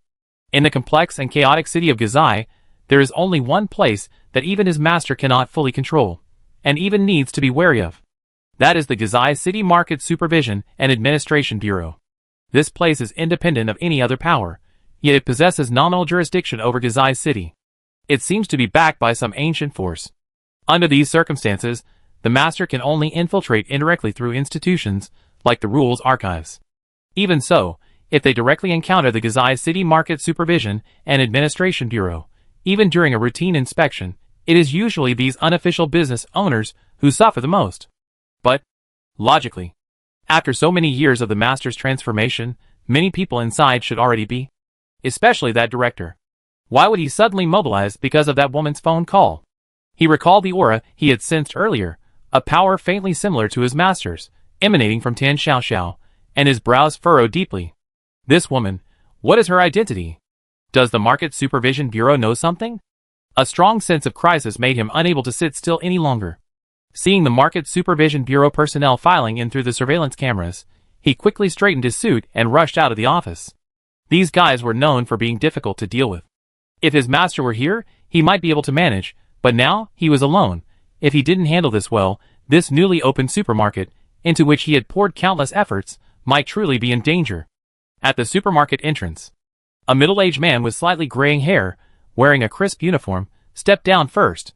A: In the complex and chaotic city of Gazai, there is only one place that even his master cannot fully control, and even needs to be wary of. That is the Gazai City Market Supervision and Administration Bureau. This place is independent of any other power, yet it possesses nominal jurisdiction over Gazai City. It seems to be backed by some ancient force. Under these circumstances, the master can only infiltrate indirectly through institutions, like the Rules Archives. Even so, if they directly encounter the Gazai City Market Supervision and Administration Bureau, even during a routine inspection, it is usually these unofficial business owners who suffer the most. But, logically, after so many years of the master's transformation, many people inside should already be. Especially that director. Why would he suddenly mobilize because of that woman's phone call? He recalled the aura he had sensed earlier, a power faintly similar to his master's, emanating from Tan Xiaoxiao, and his brows furrowed deeply. This woman, what is her identity? Does the Market Supervision Bureau know something? A strong sense of crisis made him unable to sit still any longer. Seeing the Market Supervision Bureau personnel filing in through the surveillance cameras, he quickly straightened his suit and rushed out of the office. These guys were known for being difficult to deal with. If his master were here, he might be able to manage, but now he was alone. If he didn't handle this well, this newly opened supermarket, into which he had poured countless efforts, might truly be in danger. At the supermarket entrance, a middle-aged man with slightly graying hair, wearing a crisp uniform, stepped down first.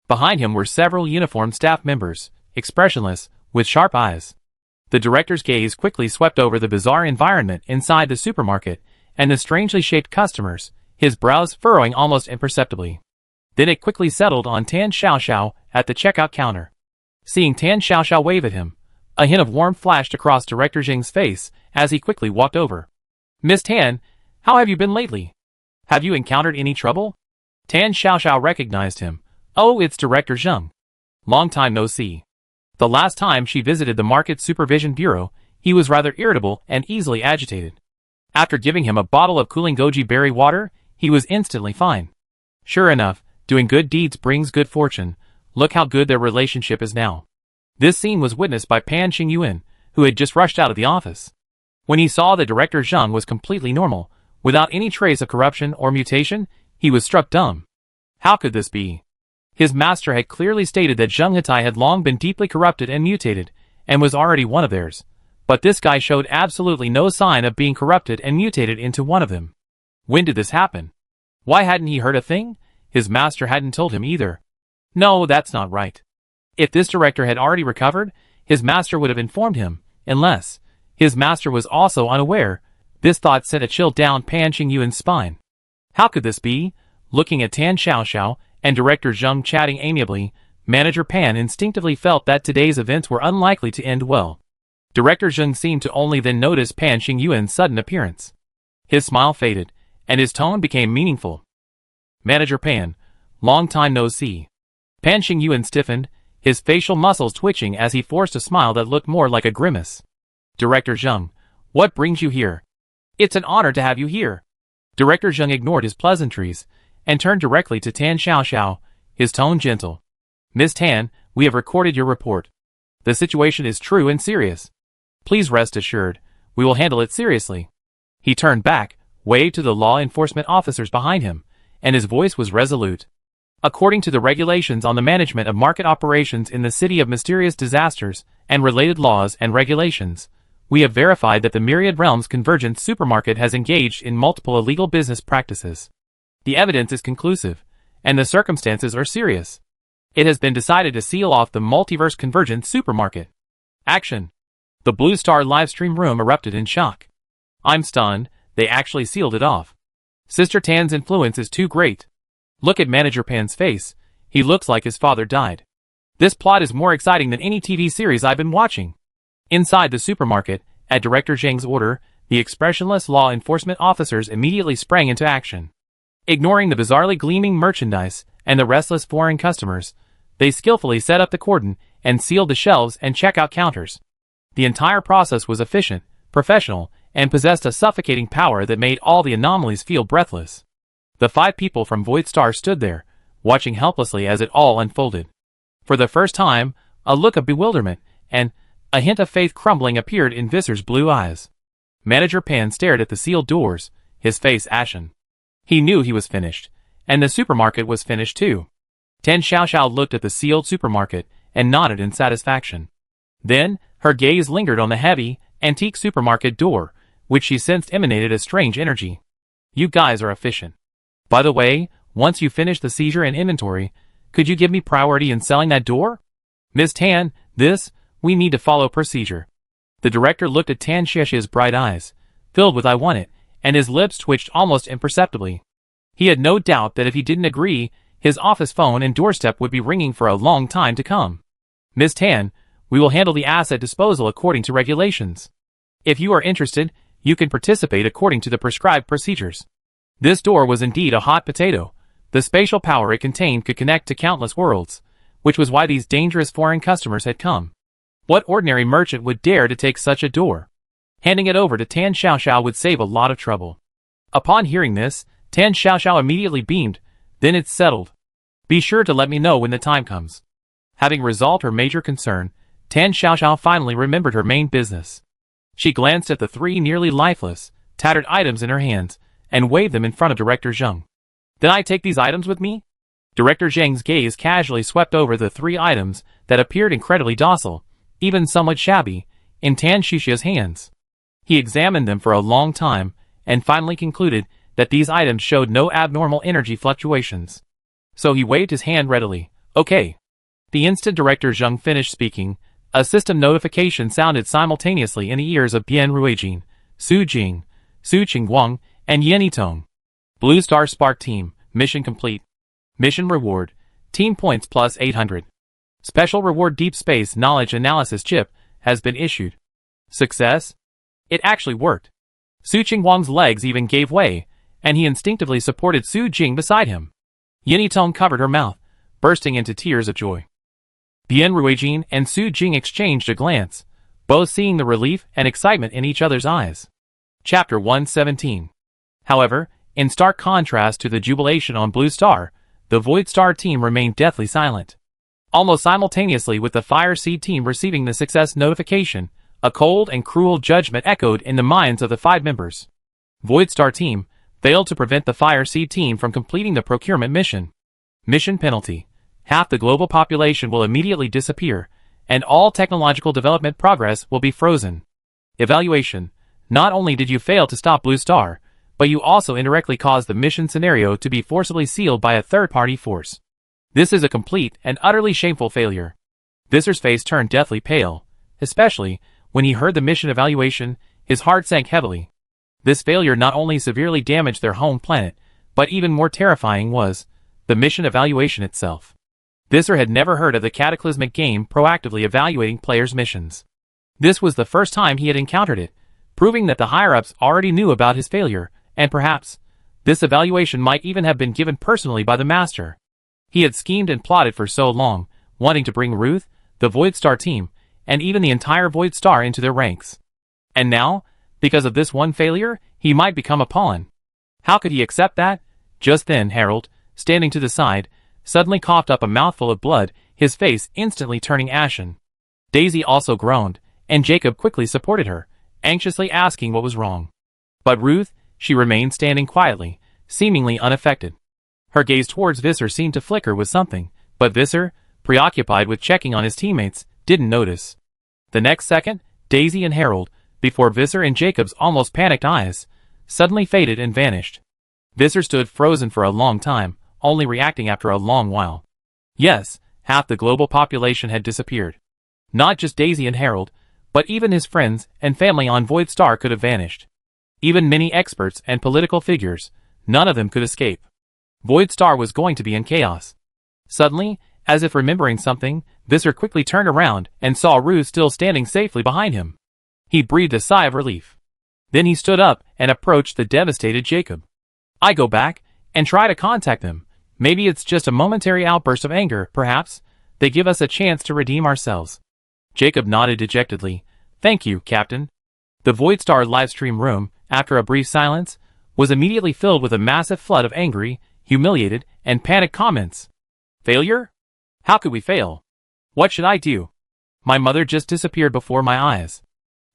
A: Behind him were several uniformed staff members, expressionless, with sharp eyes. The director's gaze quickly swept over the bizarre environment inside the supermarket and the strangely shaped customers, his brows furrowing almost imperceptibly. Then it quickly settled on Tan Xiaoxiao at the checkout counter. Seeing Tan Xiaoxiao wave at him, a hint of warmth flashed across Director Jing's face as he quickly walked over. "Miss Tan, how have you been lately? Have you encountered any trouble?" Tan Xiaoxiao recognized him. "Oh, it's Director Zheng. Long time no see." The last time she visited the Market Supervision Bureau, he was rather irritable and easily agitated. After giving him a bottle of cooling goji berry water, he was instantly fine. Sure enough, doing good deeds brings good fortune. Look how good their relationship is now. This scene was witnessed by Pan Qingyuan, who had just rushed out of the office. When he saw that Director Zheng was completely normal, without any trace of corruption or mutation, he was struck dumb. How could this be? His master had clearly stated that Zheng Hetai had long been deeply corrupted and mutated, and was already one of theirs. But this guy showed absolutely no sign of being corrupted and mutated into one of them. When did this happen? Why hadn't he heard a thing? His master hadn't told him either. No, that's not right. If this director had already recovered, his master would have informed him, unless his master was also unaware. This thought sent a chill down Pan Qingyuan's spine. How could this be? Looking at Tan Xiaoxiao and Director Zheng chatting amiably, Manager Pan instinctively felt that today's events were unlikely to end well. Director Zheng seemed to only then notice Pan Qingyuan's sudden appearance. His smile faded, and his tone became meaningful. "Manager Pan, long time no see." Pan Qingyuan stiffened, his facial muscles twitching as he forced a smile that looked more like a grimace. "Director Zheng, what brings you here?" "It's an honor to have you here." Director Zheng ignored his pleasantries and turned directly to Tan Xiaoxiao, his tone gentle. "Miss Tan, we have recorded your report. The situation is true and serious. Please rest assured, we will handle it seriously." He turned back, waved to the law enforcement officers behind him, and his voice was resolute. "According to the regulations on the management of market operations in the City of Mysterious Disasters and related laws and regulations, we have verified that the Myriad Realms Convergence Supermarket has engaged in multiple illegal business practices. The evidence is conclusive, and the circumstances are serious. It has been decided to seal off the Multiverse Convergence Supermarket. Action!" The Blue Star livestream room erupted in shock. "I'm stunned, they actually sealed it off. Sister Tan's influence is too great. Look at Manager Pan's face. He looks like his father died. This plot is more exciting than any TV series I've been watching. Inside the supermarket, at Director Zhang's order, the expressionless law enforcement officers immediately sprang into action. Ignoring the bizarrely gleaming merchandise and the restless foreign customers, they skillfully set up the cordon and sealed the shelves and checkout counters. The entire process was efficient, professional, and possessed a suffocating power that made all the anomalies feel breathless. The 5 people from Void Star stood there, watching helplessly as it all unfolded. For the first time, a look of bewilderment and a hint of faith crumbling appeared in Visser's blue eyes. Manager Pan stared at the sealed doors, his face ashen. He knew he was finished, and the supermarket was finished too. Tan Xiaoxiao looked at the sealed supermarket and nodded in satisfaction. Then, her gaze lingered on the heavy, antique supermarket door, which she sensed emanated a strange energy. You guys are efficient. By the way, once you finish the seizure and inventory, could you give me priority in selling that door? Miss Tan, we need to follow procedure. The director looked at Tan Xiaoxiao's bright eyes, filled with I want it, and his lips twitched almost imperceptibly. He had no doubt that if he didn't agree, his office phone and doorstep would be ringing for a long time to come. Miss Tan, we will handle the asset disposal according to regulations. If you are interested, you can participate according to the prescribed procedures. This door was indeed a hot potato. The spatial power it contained could connect to countless worlds, which was why these dangerous foreign customers had come. What ordinary merchant would dare to take such a door? Handing it over to Tan Xiaoxiao would save a lot of trouble. Upon hearing this, Tan Xiaoxiao immediately beamed. Then it's settled. Be sure to let me know when the time comes. Having resolved her major concern, Tan Xiaoxiao finally remembered her main business. She glanced at the 3 nearly lifeless, tattered items in her hands, and waved them in front of Director Zhang. Then I take these items with me? Director Zhang's gaze casually swept over the 3 items that appeared incredibly docile, even somewhat shabby, in Tan Xiaoxiao's hands. He examined them for a long time, and finally concluded that these items showed no abnormal energy fluctuations. So he waved his hand readily. Okay. The instant Director Zhang finished speaking, a system notification sounded simultaneously in the ears of Bian Ruijin, Su Jing, Su Qingguang, and Yan Yitong. Blue Star Spark Team, mission complete. Mission reward, team points plus 800. Special reward Deep Space Knowledge Analysis Chip has been issued. Success? It actually worked. Su Qingguang's legs even gave way, and he instinctively supported Su Jing beside him. Yan Yitong covered her mouth, bursting into tears of joy. Bian Ruijin and Su Jing exchanged a glance, both seeing the relief and excitement in each other's eyes. Chapter 117. However, in stark contrast to the jubilation on Blue Star, the Void Star team remained deathly silent. Almost simultaneously with the Fire Seed team receiving the success notification, a cold and cruel judgment echoed in the minds of the 5 members. Void Star team failed to prevent the Fire Seed team from completing the procurement mission. Mission penalty. Half the global population will immediately disappear, and all technological development progress will be frozen. Evaluation. Not only did you fail to stop Blue Star, but you also indirectly caused the mission scenario to be forcibly sealed by a third-party force. This is a complete and utterly shameful failure. Visser's face turned deathly pale, especially when he heard the mission evaluation. His heart sank heavily. This failure not only severely damaged their home planet, but even more terrifying was the mission evaluation itself. Visser had never heard of the cataclysmic game proactively evaluating players' missions. This was the first time he had encountered it, proving that the higher-ups already knew about his failure, and perhaps this evaluation might even have been given personally by the master. He had schemed and plotted for so long, wanting to bring Ruth, the Void Star team, and even the entire Void Star into their ranks. And now, because of this one failure, he might become a pawn. How could he accept that? Just then Harold, standing to the side, suddenly coughed up a mouthful of blood, his face instantly turning ashen. Daisy also groaned, and Jacob quickly supported her, anxiously asking what was wrong. But Ruth, she remained standing quietly, seemingly unaffected. Her gaze towards Visser seemed to flicker with something, but Visser, preoccupied with checking on his teammates, didn't notice. The next second, Daisy and Harold, before Visser and Jacob's almost panicked eyes, suddenly faded and vanished. Visser stood frozen for a long time, only reacting after a long while. Yes, half the global population had disappeared. Not just Daisy and Harold, but even his friends and family on Void Star could have vanished. Even many experts and political figures, none of them could escape. Void Star was going to be in chaos. Suddenly, as if remembering something, Visser quickly turned around and saw Rue still standing safely behind him. He breathed a sigh of relief. Then he stood up and approached the devastated Jacob. I go back and try to contact them. Maybe it's just a momentary outburst of anger, perhaps. They give us a chance to redeem ourselves. Jacob nodded dejectedly. Thank you, Captain. The Void Star livestream room, after a brief silence, was immediately filled with a massive flood of angry, humiliated, and panicked comments. Failure? How could we fail? What should I do? My mother just disappeared before my eyes.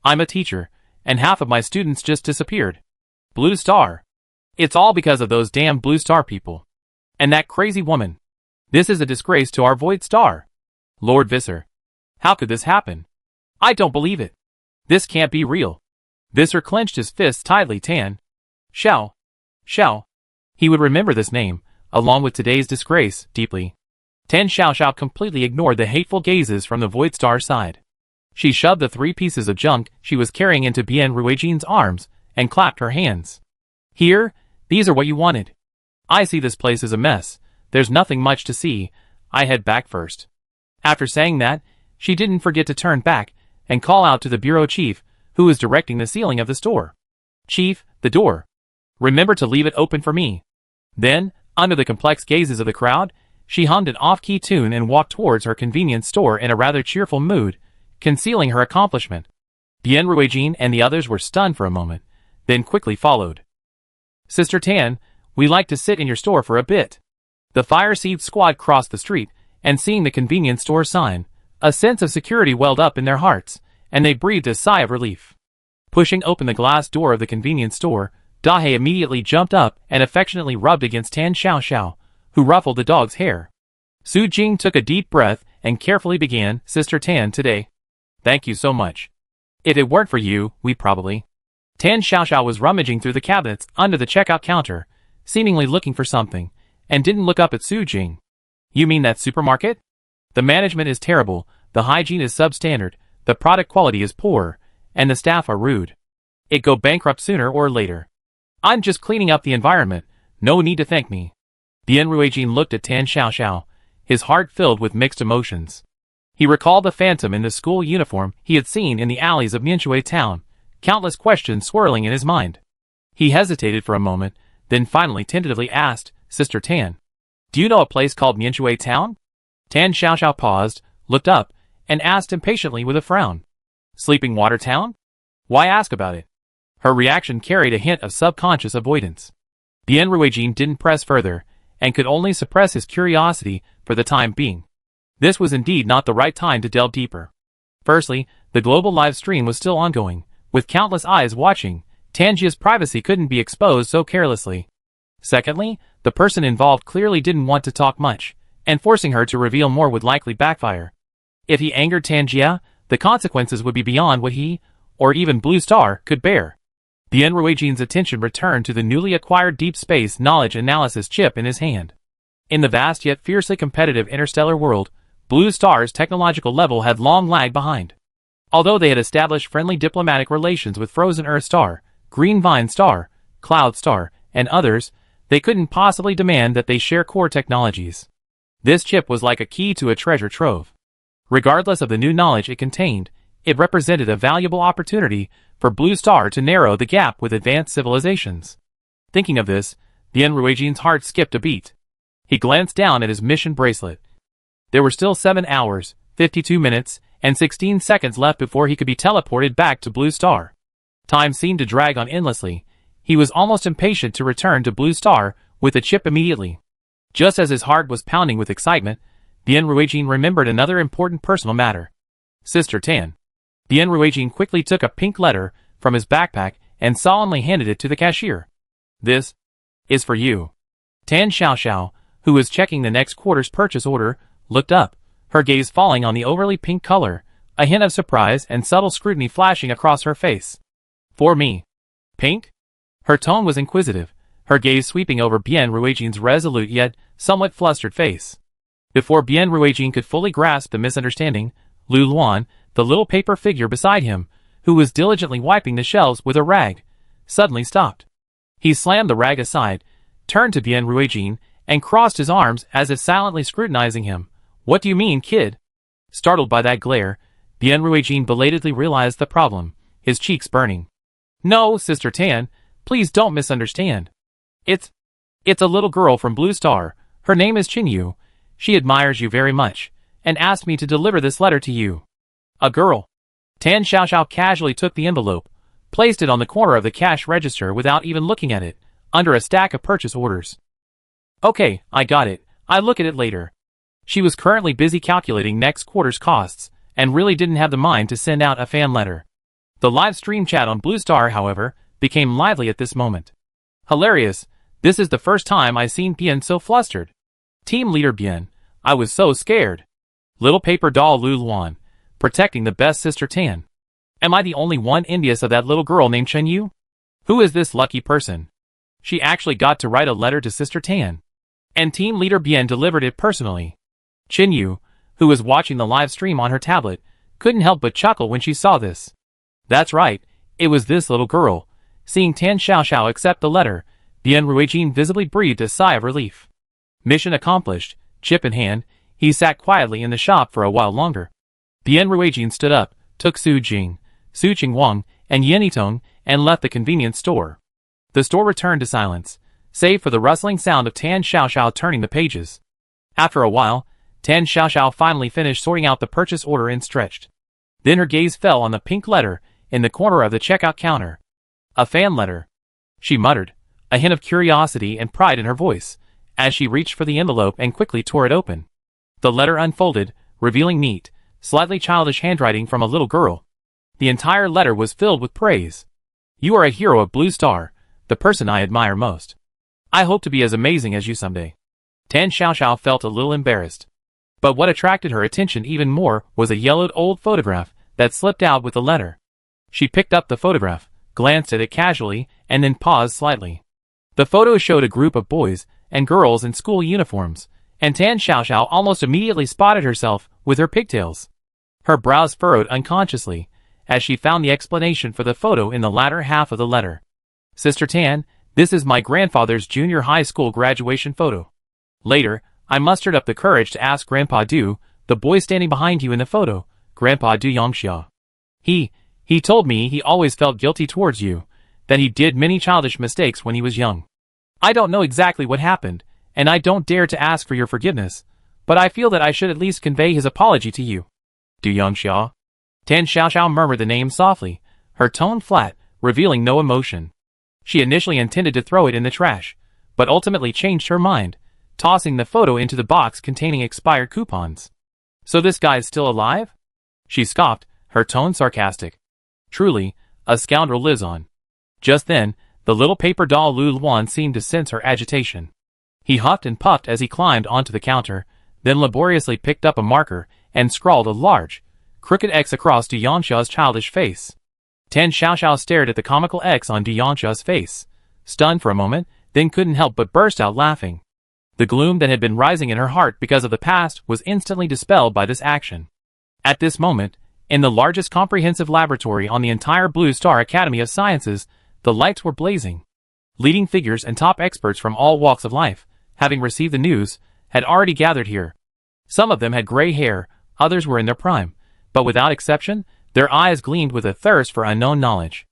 A: I'm a teacher, and half of my students just disappeared. Blue Star. It's all because of those damn Blue Star people. And that crazy woman. This is a disgrace to our Void Star. Lord Visser. How could this happen? I don't believe it. This can't be real. Visser clenched his fists tightly. Tan Xiao. He would remember this name, along with today's disgrace, deeply. Tan Xiao completely ignored the hateful gazes from the Void Star's side. She shoved the 3 pieces of junk she was carrying into Bien Ruijin's arms and clapped her hands. Here, these are what you wanted. I see this place is a mess. There's nothing much to see. I head back first. After saying that, she didn't forget to turn back and call out to the bureau chief, who was directing the sealing of the store. Chief, the door. Remember to leave it open for me. Then, under the complex gazes of the crowd, she hummed an off-key tune and walked towards her convenience store in a rather cheerful mood, concealing her accomplishment. Bien Ruijin and the others were stunned for a moment, then quickly followed. Sister Tan, we like to sit in your store for a bit. The Fire Seed squad crossed the street, and seeing the convenience store sign, a sense of security welled up in their hearts, and they breathed a sigh of relief. Pushing open the glass door of the convenience store, Dahe immediately jumped up and affectionately rubbed against Tan Xiao, who ruffled the dog's hair. Su Jing took a deep breath and carefully began, Sister Tan, today. Thank you so much. If it weren't for you, we probably... Tan Xiao was rummaging through the cabinets under the checkout counter, seemingly looking for something, and didn't look up at Su Jing. You mean that supermarket? The management is terrible, the hygiene is substandard, the product quality is poor, and the staff are rude. It go bankrupt sooner or later. I'm just cleaning up the environment, no need to thank me. Bien Ruijin looked at Tan Xiao, his heart filled with mixed emotions. He recalled the phantom in the school uniform he had seen in the alleys of Mianshui town, countless questions swirling in his mind. He hesitated for a moment, then finally tentatively asked, Sister Tan, do you know a place called Mianshui town? Tan Xiao paused, looked up, and asked impatiently with a frown. Sleeping Water Town? Why ask about it? Her reaction carried a hint of subconscious avoidance. Bien Ruijin didn't press further, and could only suppress his curiosity for the time being. This was indeed not the right time to delve deeper. Firstly, the global live stream was still ongoing, with countless eyes watching. Tangia's privacy couldn't be exposed so carelessly. Secondly, the person involved clearly didn't want to talk much, and forcing her to reveal more would likely backfire. If he angered Tangia, the consequences would be beyond what he, or even Blue Star, could bear. Bien Ruijin's attention returned to the newly acquired deep space knowledge analysis chip in his hand. In the vast yet fiercely competitive interstellar world, Blue Star's technological level had long lagged behind. Although they had established friendly diplomatic relations with Frozen Earth Star, Green Vine Star, Cloud Star, and others, they couldn't possibly demand that they share core technologies. This chip was like a key to a treasure trove. Regardless of the new knowledge it contained, it represented a valuable opportunity for Blue Star to narrow the gap with advanced civilizations. Thinking of this, Bien Ruijin's heart skipped a beat. He glanced down at his mission bracelet. There were still 7 hours, 52 minutes, and 16 seconds left before he could be teleported back to Blue Star. Time seemed to drag on endlessly. He was almost impatient to return to Blue Star with the chip immediately. Just as his heart was pounding with excitement, Bien Ruijin remembered another important personal matter. Sister Tan. Bien Ruijin quickly took a pink letter from his backpack and solemnly handed it to the cashier. This is for you. Tan Xiao, who was checking the next quarter's purchase order, looked up, her gaze falling on the overly pink color, a hint of surprise and subtle scrutiny flashing across her face. For me. Pink? Her tone was inquisitive, her gaze sweeping over Bien Ruijin's resolute yet somewhat flustered face. Before Bien Ruijin could fully grasp the misunderstanding, Lu Luan, the little paper figure beside him, who was diligently wiping the shelves with a rag, suddenly stopped. He slammed the rag aside, turned to Bien Ruijin, and crossed his arms as if silently scrutinizing him. "What do you mean, kid?" Startled by that glare, Bien Ruijin belatedly realized the problem, his cheeks burning. "No, Sister Tan, please don't misunderstand. It's a little girl from Blue Star. Her name is Chinyu. She admires you very much, and asked me to deliver this letter to you." "A girl?" Tan Xiaoxiao casually took the envelope, placed it on the corner of the cash register without even looking at it, under a stack of purchase orders. "Okay, I got it. I'll look at it later." She was currently busy calculating next quarter's costs, and really didn't have the mind to send out a fan letter. The live stream chat on Blue Star, however, became lively at this moment. "Hilarious. This is the first time I've seen Bien so flustered. Team leader Bien, I was so scared. Little paper doll Lu Luan, protecting the best Sister Tan. Am I the only one envious of that little girl named Chenyu? Who is this lucky person? She actually got to write a letter to Sister Tan. And team leader Bien delivered it personally." Chenyu, who was watching the live stream on her tablet, couldn't help but chuckle when she saw this. That's right, it was this little girl. Seeing Tan Xiaoxiao accept the letter, Bien Ruijin visibly breathed a sigh of relief. Mission accomplished. Chip in hand, he sat quietly in the shop for a while longer. Bien Ruijin stood up, took Su Jing, Su Qingwang, and Yen Yitong, and left the convenience store. The store returned to silence, save for the rustling sound of Tan Xiaoxiao turning the pages. After a while, Tan Xiaoxiao finally finished sorting out the purchase order and stretched. Then her gaze fell on the pink letter in the corner of the checkout counter. "A fan letter," she muttered, a hint of curiosity and pride in her voice, as she reached for the envelope and quickly tore it open. The letter unfolded, revealing neat, slightly childish handwriting from a little girl. The entire letter was filled with praise. "You are a hero of Blue Star, the person I admire most. I hope to be as amazing as you someday." Tan Xiaoxiao felt a little embarrassed. But what attracted her attention even more was a yellowed old photograph that slipped out with the letter. She picked up the photograph, glanced at it casually, and then paused slightly. The photo showed a group of boys and girls in school uniforms, and Tan Xiaoxiao almost immediately spotted herself with her pigtails. Her brows furrowed unconsciously, as she found the explanation for the photo in the latter half of the letter. "Sister Tan, this is my grandfather's junior high school graduation photo. Later, I mustered up the courage to ask Grandpa Du, the boy standing behind you in the photo, Grandpa Du Yongxia. He told me he always felt guilty towards you, that he did many childish mistakes when he was young. I don't know exactly what happened, and I don't dare to ask for your forgiveness, but I feel that I should at least convey his apology to you." "Du Yongxia?" Tan Xiaoxiao murmured the name softly, her tone flat, revealing no emotion. She initially intended to throw it in the trash, but ultimately changed her mind, tossing the photo into the box containing expired coupons. "So this guy's still alive?" She scoffed, her tone sarcastic. "Truly, a scoundrel lives on." Just then, the little paper doll Lu Luan seemed to sense her agitation. He huffed and puffed as he climbed onto the counter, then laboriously picked up a marker and scrawled a large, crooked X across Du Yongxia's childish face. Tan Xiaoxiao stared at the comical X on Du Yongxia's face, stunned for a moment, then couldn't help but burst out laughing. The gloom that had been rising in her heart because of the past was instantly dispelled by this action. At this moment, in the largest comprehensive laboratory on the entire Blue Star Academy of Sciences, the lights were blazing. Leading figures and top experts from all walks of life, having received the news, had already gathered here. Some of them had gray hair, others were in their prime, but without exception, their eyes gleamed with a thirst for unknown knowledge.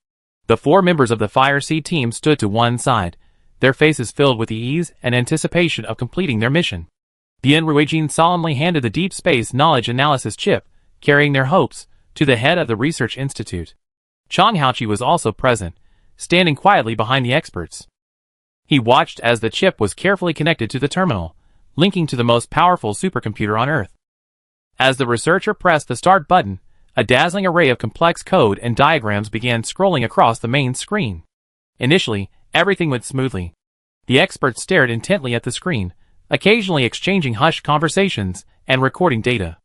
A: The 4 members of the Fire Seed team stood to one side, their faces filled with the ease and anticipation of completing their mission. Bien Ruijin solemnly handed the Deep Space Knowledge Analysis chip, carrying their hopes, to the head of the Research Institute. Chang Haoqi was also present, standing quietly behind the experts. He watched as the chip was carefully connected to the terminal, linking to the most powerful supercomputer on Earth. As the researcher pressed the start button, a dazzling array of complex code and diagrams began scrolling across the main screen. Initially, everything went smoothly. The experts stared intently at the screen, occasionally exchanging hushed conversations and recording data.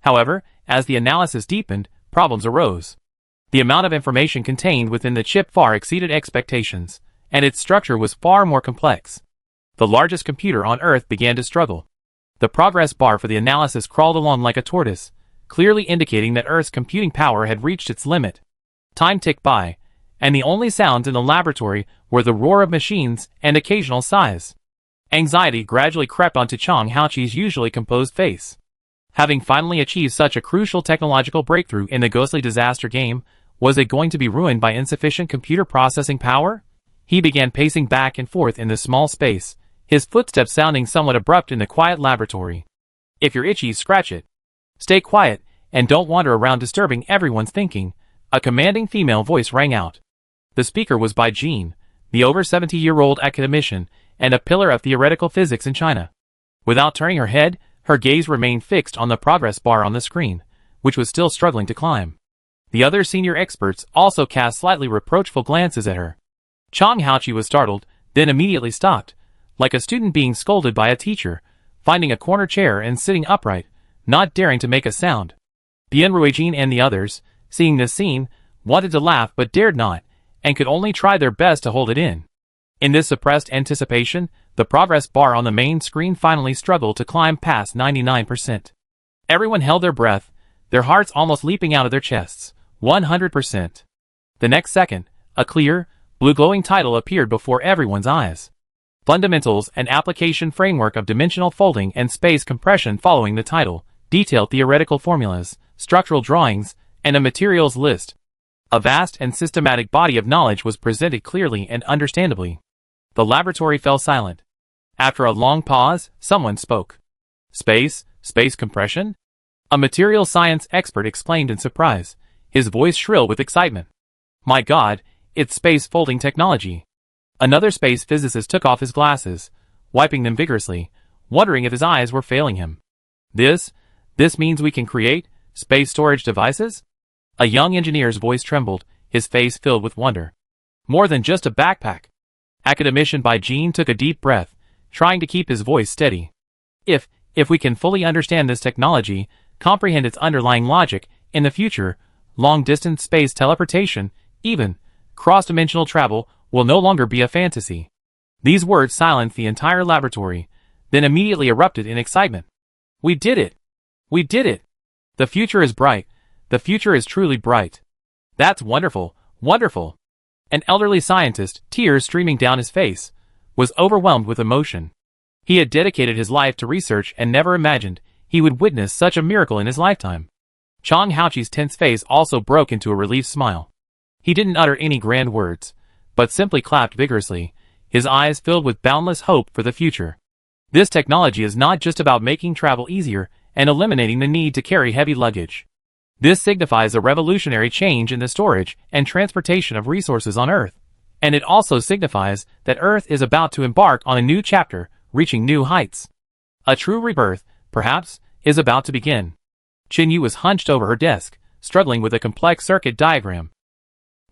A: However, as the analysis deepened, problems arose. The amount of information contained within the chip far exceeded expectations, and its structure was far more complex. The largest computer on Earth began to struggle. The progress bar for the analysis crawled along like a tortoise, clearly indicating that Earth's computing power had reached its limit. Time ticked by, and the only sounds in the laboratory were the roar of machines and occasional sighs. Anxiety gradually crept onto Chang Haoqi's usually composed face. Having finally achieved such a crucial technological breakthrough in the ghostly disaster game, was it going to be ruined by insufficient computer processing power? He began pacing back and forth in the small space, his footsteps sounding somewhat abrupt in the quiet laboratory. If you're itchy, scratch it. Stay quiet, and don't wander around disturbing everyone's thinking, a commanding female voice rang out. The speaker was by Jean, the over 70-year-old academician, and a pillar of theoretical physics in China. Without turning her head, her gaze remained fixed on the progress bar on the screen, which was still struggling to climb. The other senior experts also cast slightly reproachful glances at her. Chang Haoqi was startled, then immediately stopped, like a student being scolded by a teacher, finding a corner chair and sitting upright, not daring to make a sound. Bian Ruijin and the others, seeing this scene, wanted to laugh but dared not, and could only try their best to hold it in. In this suppressed anticipation, the progress bar on the main screen finally struggled to climb past 99%. Everyone held their breath, their hearts almost leaping out of their chests. 100%. The next second, a clear, blue-glowing title appeared before everyone's eyes. Fundamentals and Application Framework of Dimensional Folding and Space Compression. Following the title, detailed theoretical formulas, structural drawings, and a materials list. A vast and systematic body of knowledge was presented clearly and understandably. The laboratory fell silent. After a long pause, someone spoke. Space compression? A material science expert exclaimed in surprise, his voice shrill with excitement. My God, it's space folding technology. Another space physicist took off his glasses, wiping them vigorously, wondering if his eyes were failing him. This means we can create space storage devices? A young engineer's voice trembled, his face filled with wonder. More than just a backpack. Academician Bai Jin took a deep breath, trying to keep his voice steady. If we can fully understand this technology, comprehend its underlying logic, in the future, long-distance space teleportation, even cross-dimensional travel, will no longer be a fantasy. These words silenced the entire laboratory, then immediately erupted in excitement. We did it! We did it! The future is bright. The future is truly bright. That's wonderful, wonderful. An elderly scientist, tears streaming down his face, was overwhelmed with emotion. He had dedicated his life to research and never imagined he would witness such a miracle in his lifetime. Chang Haoqi's tense face also broke into a relieved smile. He didn't utter any grand words, but simply clapped vigorously, his eyes filled with boundless hope for the future. This technology is not just about making travel easier and eliminating the need to carry heavy luggage. This signifies a revolutionary change in the storage and transportation of resources on Earth. And it also signifies that Earth is about to embark on a new chapter, reaching new heights. A true rebirth, perhaps, is about to begin. Qinyu was hunched over her desk, struggling with a complex circuit diagram.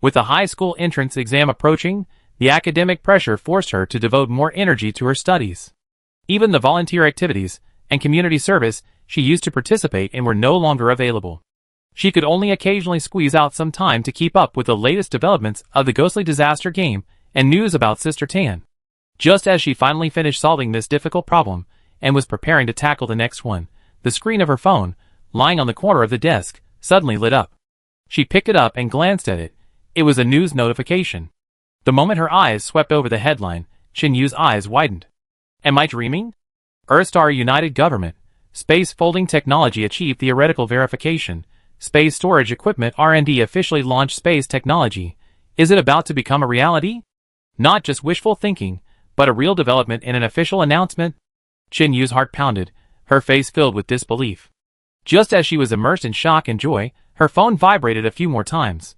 A: With the high school entrance exam approaching, the academic pressure forced her to devote more energy to her studies. Even the volunteer activities and community service she used to participate in were no longer available. She could only occasionally squeeze out some time to keep up with the latest developments of the ghostly disaster game and news about Sister Tan. Just as she finally finished solving this difficult problem and was preparing to tackle the next one, the screen of her phone, lying on the corner of the desk, suddenly lit up. She picked it up and glanced at it. It was a news notification. The moment her eyes swept over the headline, Qinyu's eyes widened. Am I dreaming? Earthstar United Government. Space folding technology achieved theoretical verification. Space storage equipment R&D officially launched space technology. Is it about to become a reality? Not just wishful thinking, but a real development in an official announcement? Qinyu's heart pounded, her face filled with disbelief. Just as she was immersed in shock and joy, her phone vibrated a few more times.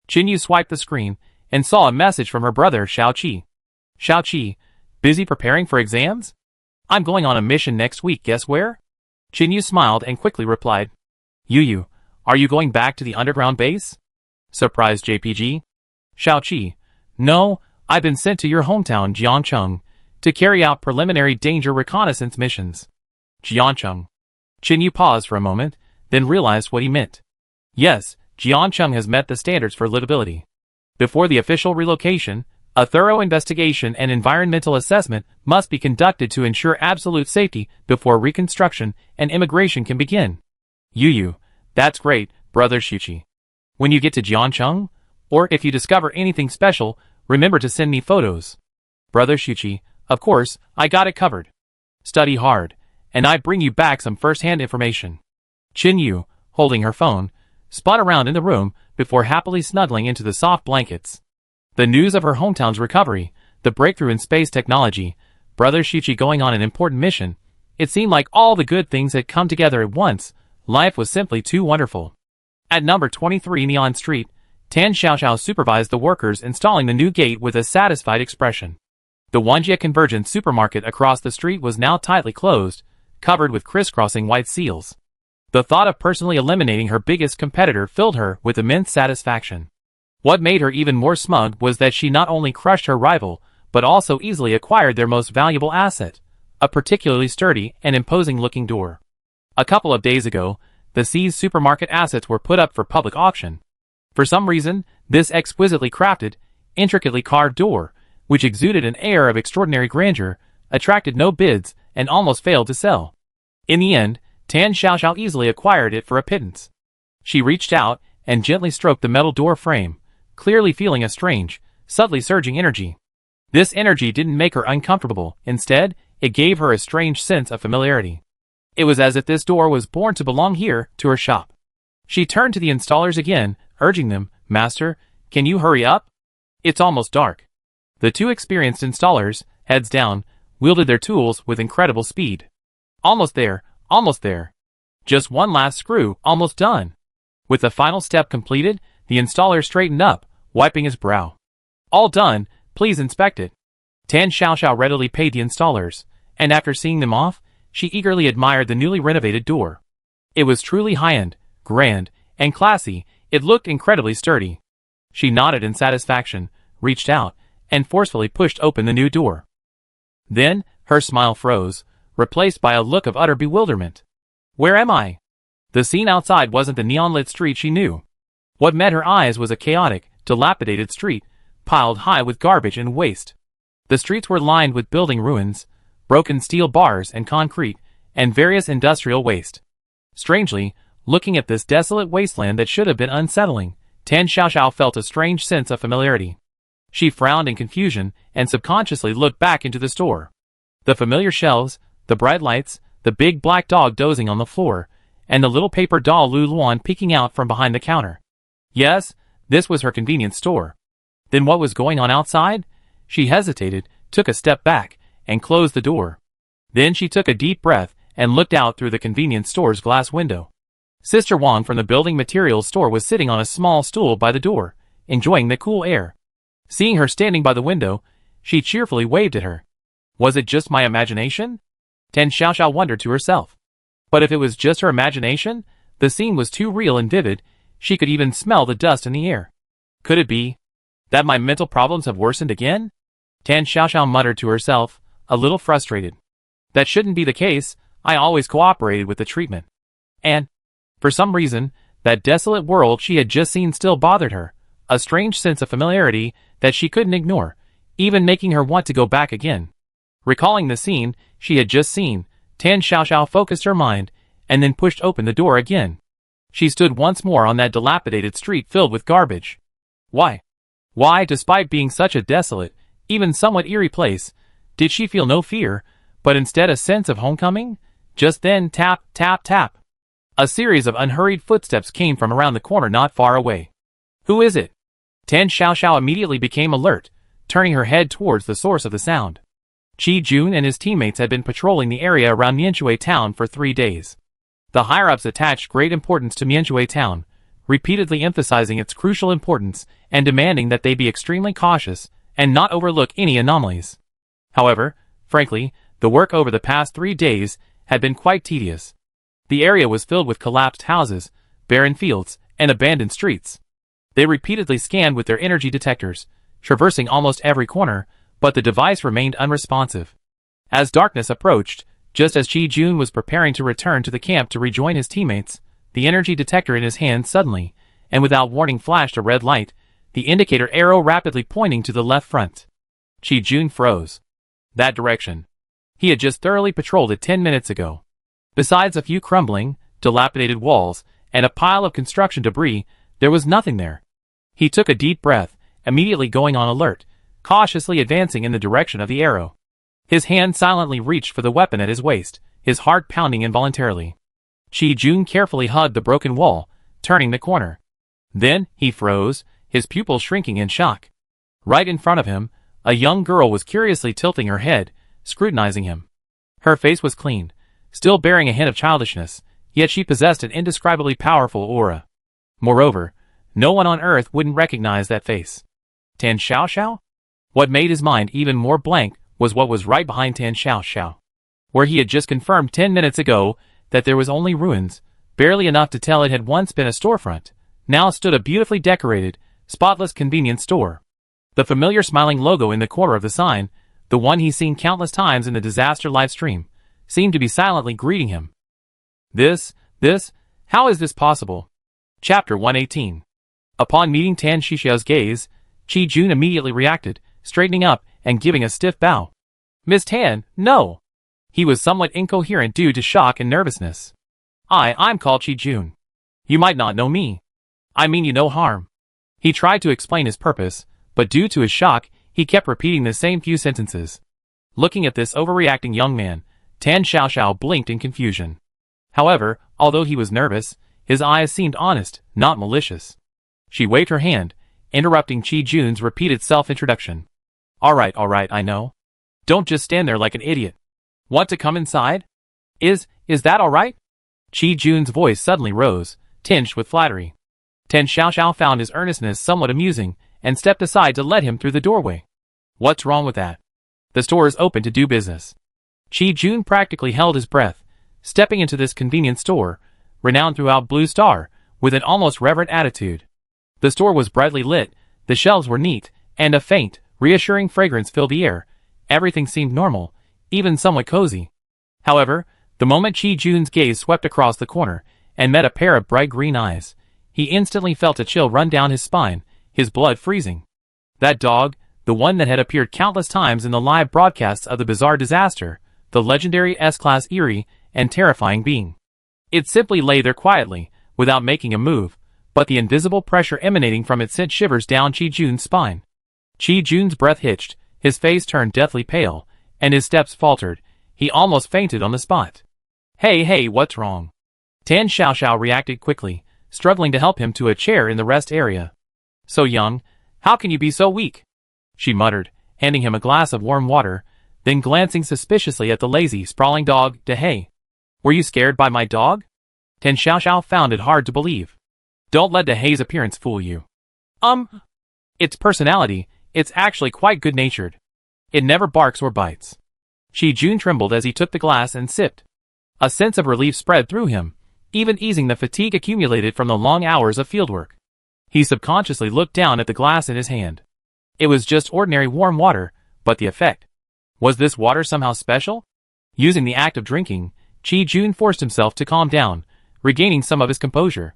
A: Qinyu swiped the screen and saw a message from her brother Xiaoqi. Xiaoqi, busy preparing for exams? I'm going on a mission next week, guess where? Qinyu smiled and quickly replied. Yu, are you going back to the underground base? Surprised JPG. Xiaoqi, no, I've been sent to your hometown Jiancheng to carry out preliminary danger reconnaissance missions. Jiancheng. Qinyu paused for a moment, then realized what he meant. Yes, Jiancheng has met the standards for livability. Before the official relocation, a thorough investigation and environmental assessment must be conducted to ensure absolute safety before reconstruction and immigration can begin. Yu, that's great, brother Xiuqi. When you get to Jiancheng, or if you discover anything special, remember to send me photos. Brother Xiuqi, Of course, I got it covered. Study hard, and I bring you back some first-hand information. Chin Yu, holding her phone, spun around in the room before happily snuggling into the soft blankets. The news of her hometown's recovery, the breakthrough in space technology, Brother Shichi going on an important mission, it seemed like all the good things had come together at once. Life was simply too wonderful. At number 23 Neon Street, Tan Xiaoxiao supervised the workers installing the new gate with a satisfied expression. The Wanjie Convergence supermarket across the street was now tightly closed, covered with crisscrossing white seals. The thought of personally eliminating her biggest competitor filled her with immense satisfaction. What made her even more smug was that she not only crushed her rival, but also easily acquired their most valuable asset, a particularly sturdy and imposing-looking door. A couple of days ago, the C's supermarket assets were put up for public auction. For some reason, this exquisitely crafted, intricately carved door, which exuded an air of extraordinary grandeur, attracted no bids and almost failed to sell. In the end, Tan Xiaoxiao easily acquired it for a pittance. She reached out and gently stroked the metal door frame, clearly feeling a strange, subtly surging energy. This energy didn't make her uncomfortable. Instead, it gave her a strange sense of familiarity. It was as if this door was born to belong here, to her shop. She turned to the installers again, urging them, "Master, can you hurry up? It's almost dark." The two experienced installers, heads down, wielded their tools with incredible speed. Almost there, almost there. Just one last screw, almost done. With the final step completed, the installer straightened up, wiping his brow. "All done, please inspect it." Tan Xiaoxiao readily paid the installers, and after seeing them off, she eagerly admired the newly renovated door. It was truly high-end, grand, and classy. It looked incredibly sturdy. She nodded in satisfaction, reached out, and forcefully pushed open the new door. Then, her smile froze, replaced by a look of utter bewilderment. Where am I? The scene outside wasn't the neon-lit street she knew. What met her eyes was a chaotic, dilapidated street, piled high with garbage and waste. The streets were lined with building ruins, broken steel bars and concrete, and various industrial waste. Strangely, looking at this desolate wasteland that should have been unsettling, Tan Xiaoxiao felt a strange sense of familiarity. She frowned in confusion and subconsciously looked back into the store. The familiar shelves, the bright lights, the big black dog dozing on the floor, and the little paper doll Lu Luan peeking out from behind the counter. Yes, this was her convenience store. Then what was going on outside? She hesitated, took a step back, and closed the door. Then she took a deep breath and looked out through the convenience store's glass window. Sister Wang from the building materials store was sitting on a small stool by the door, enjoying the cool air. Seeing her standing by the window, she cheerfully waved at her. Was it just my imagination? Tan Xiaoxiao wondered to herself. But if it was just her imagination, the scene was too real and vivid. She could even smell the dust in the air. Could it be that my mental problems have worsened again? Tan Xiaoxiao muttered to herself, a little frustrated. That shouldn't be the case. I always cooperated with the treatment. And, for some reason, that desolate world she had just seen still bothered her, a strange sense of familiarity that she couldn't ignore, even making her want to go back again. Recalling the scene she had just seen, Tan Xiaoxiao focused her mind, and then pushed open the door again. She stood once more on that dilapidated street filled with garbage. Why, despite being such a desolate, even somewhat eerie place, did she feel no fear, but instead a sense of homecoming? Just then, tap, tap, tap. A series of unhurried footsteps came from around the corner not far away. Who is it? Tan Xiaoxiao immediately became alert, turning her head towards the source of the sound. Qi Jun and his teammates had been patrolling the area around Mianxue town for 3 days. The higher-ups attached great importance to Mianxue town, repeatedly emphasizing its crucial importance and demanding that they be extremely cautious and not overlook any anomalies. However, frankly, the work over the past 3 days had been quite tedious. The area was filled with collapsed houses, barren fields, and abandoned streets. They repeatedly scanned with their energy detectors, traversing almost every corner, but the device remained unresponsive. As darkness approached, just as Qi Jun was preparing to return to the camp to rejoin his teammates, the energy detector in his hand suddenly, and without warning flashed a red light, the indicator arrow rapidly pointing to the left front. Qi Jun froze. That direction. He had just thoroughly patrolled it 10 minutes ago. Besides a few crumbling, dilapidated walls, and a pile of construction debris, there was nothing there. He took a deep breath, immediately going on alert, cautiously advancing in the direction of the arrow. His hand silently reached for the weapon at his waist, his heart pounding involuntarily. Chi-Jun carefully hugged the broken wall, turning the corner. Then, he froze, his pupils shrinking in shock. Right in front of him, a young girl was curiously tilting her head, scrutinizing him. Her face was clean, still bearing a hint of childishness, yet she possessed an indescribably powerful aura. Moreover, no one on earth wouldn't recognize that face. Tan Xiaoxiao? What made his mind even more blank was what was right behind Tan Xiaoxiao. Where he had just confirmed 10 minutes ago that there was only ruins, barely enough to tell it had once been a storefront, now stood a beautifully decorated, spotless convenience store. The familiar smiling logo in the corner of the sign, the one he's seen countless times in the disaster live stream, seemed to be silently greeting him. How is this possible? Chapter 118. Upon meeting Tan Xiaoxiao's gaze, Chi-Jun immediately reacted, straightening up and giving a stiff bow. Miss Tan, no! He was somewhat incoherent due to shock and nervousness. I'm called Chi-Jun. You might not know me. I mean you no harm. He tried to explain his purpose, but due to his shock, he kept repeating the same few sentences. Looking at this overreacting young man, Tan Xiaoxiao blinked in confusion. However, although he was nervous, his eyes seemed honest, not malicious. She waved her hand, interrupting Chi-Jun's repeated self-introduction. Alright, I know. Don't just stand there like an idiot. Want to come inside? Is that alright? Chi-Jun's voice suddenly rose, tinged with flattery. Tan Xiaoxiao found his earnestness somewhat amusing, and stepped aside to let him through the doorway. What's wrong with that? The store is open to do business. Chi-Jun practically held his breath, stepping into this convenience store, renowned throughout Blue Star, with an almost reverent attitude. The store was brightly lit, the shelves were neat, and a faint, reassuring fragrance filled the air. Everything seemed normal, even somewhat cozy. However, the moment Chi-Jun's gaze swept across the corner, and met a pair of bright green eyes, he instantly felt a chill run down his spine, his blood freezing. That dog, the one that had appeared countless times in the live broadcasts of the bizarre disaster, the legendary S-class eerie and terrifying being. It simply lay there quietly, without making a move, but the invisible pressure emanating from it sent shivers down Chi-Jun's spine. Chi-Jun's breath hitched, his face turned deathly pale, and his steps faltered. He almost fainted on the spot. Hey, what's wrong? Tan Xiaoxiao reacted quickly, struggling to help him to a chair in the rest area. So young, how can you be so weak? She muttered, handing him a glass of warm water, then glancing suspiciously at the lazy, sprawling dog, Hey. Were you scared by my dog? Tan Xiaoxiao found it hard to believe. Don't let Hey's appearance fool you. Its personality, it's actually quite good-natured. It never barks or bites. Chi-Jun trembled as he took the glass and sipped. A sense of relief spread through him, even easing the fatigue accumulated from the long hours of fieldwork. He subconsciously looked down at the glass in his hand. It was just ordinary warm water, but the effect. Was this water somehow special? Using the act of drinking, Chi-Jun forced himself to calm down, regaining some of his composure.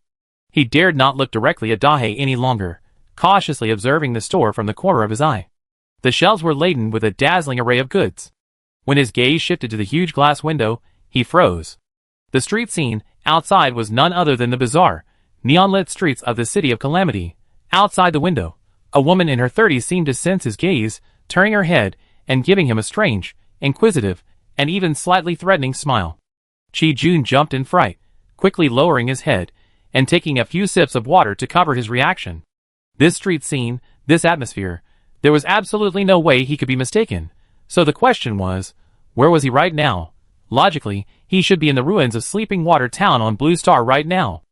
A: He dared not look directly at Dahe any longer, cautiously observing the store from the corner of his eye. The shelves were laden with a dazzling array of goods. When his gaze shifted to the huge glass window, he froze. The street scene outside was none other than the bizarre, neon-lit streets of the city of Calamity. Outside the window, a woman in her 30s seemed to sense his gaze, turning her head and giving him a strange, inquisitive, and even slightly threatening smile. Chi-Jun jumped in fright, quickly lowering his head and taking a few sips of water to cover his reaction. This street scene, this atmosphere, there was absolutely no way he could be mistaken. So the question was, where was he right now? Logically, he should be in the ruins of Sleeping Water Town on Blue Star right now.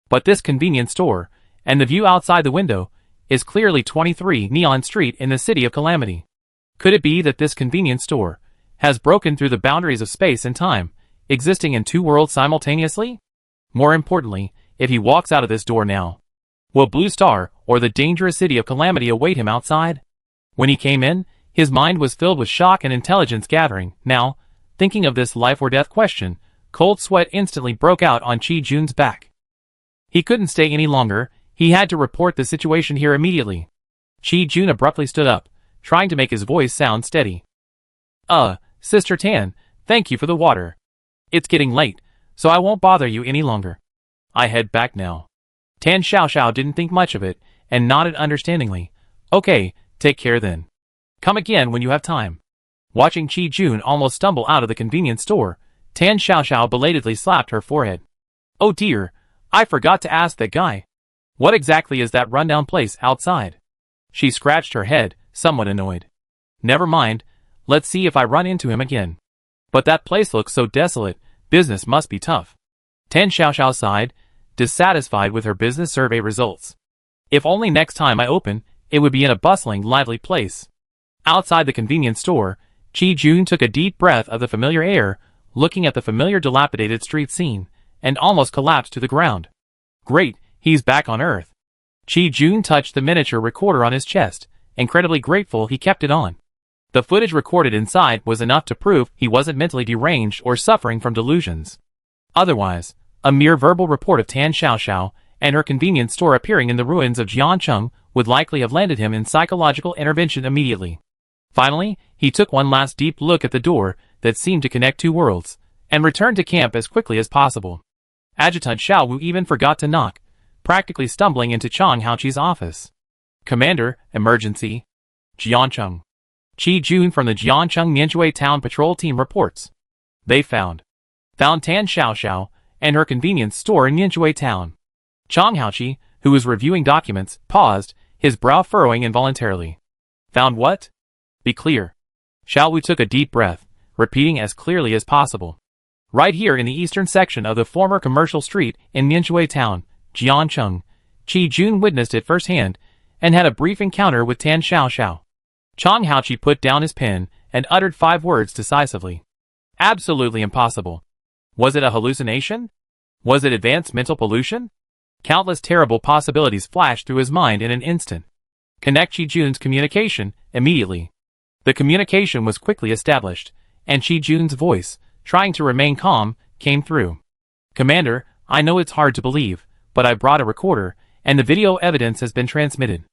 A: But this convenience store, and the view outside the window, is clearly 23 Neon Street in the city of Calamity. Could it be that this convenience store has broken through the boundaries of space and time, existing in two worlds simultaneously? More importantly, if he walks out of this door now, will Blue Star or the dangerous city of Calamity await him outside? When he came in, his mind was filled with shock and intelligence gathering. Now, thinking of this life or death question, cold sweat instantly broke out on Chi-Jun's back. He couldn't stay any longer, he had to report the situation here immediately. Chi-Jun abruptly stood up, trying to make his voice sound steady. Sister Tan, thank you for the water. It's getting late, so I won't bother you any longer. I head back now. Tan Xiaoxiao didn't think much of it, and nodded understandingly. Okay, take care then. Come again when you have time. Watching Qi Jun almost stumble out of the convenience store, Tan Xiaoxiao belatedly slapped her forehead. Oh dear, I forgot to ask that guy. What exactly is that rundown place outside? She scratched her head, somewhat annoyed. Never mind, let's see if I run into him again. But that place looks so desolate, business must be tough. Tan Xiaoxiao sighed, dissatisfied with her business survey results. If only next time I open, it would be in a bustling, lively place. Outside the convenience store, Qi Jun took a deep breath of the familiar air, looking at the familiar dilapidated street scene, and almost collapsed to the ground. Great, he's back on Earth. Qi Jun touched the miniature recorder on his chest, incredibly grateful he kept it on. The footage recorded inside was enough to prove he wasn't mentally deranged or suffering from delusions. Otherwise, a mere verbal report of Tan Xiaoxiao and her convenience store appearing in the ruins of Jiancheng would likely have landed him in psychological intervention immediately. Finally, he took one last deep look at the door that seemed to connect two worlds, and returned to camp as quickly as possible. Adjutant Xiao Wu even forgot to knock, practically stumbling into Chang Haoqi's office. Commander, emergency. Jiancheng. Qi Jun from the Jiancheng Nianjue Town Patrol Team reports. They found Tan Xiaoxiao and her convenience store in Nianjue Town. Chang Haoqi, who was reviewing documents, paused, his brow furrowing involuntarily. Found what? Be clear. Xiao Wu took a deep breath, repeating as clearly as possible. Right here in the eastern section of the former commercial street in Nianjue Town, Jiancheng, Qi Jun witnessed it firsthand, and had a brief encounter with Tan Xiaoxiao. Chang Haoqi put down his pen and uttered 5 words decisively. Absolutely impossible. Was it a hallucination? Was it advanced mental pollution? Countless terrible possibilities flashed through his mind in an instant. Connect Qi Jun's communication immediately. The communication was quickly established, and Qi Jun's voice, trying to remain calm, came through. Commander, I know it's hard to believe, but I brought a recorder, and the video evidence has been transmitted.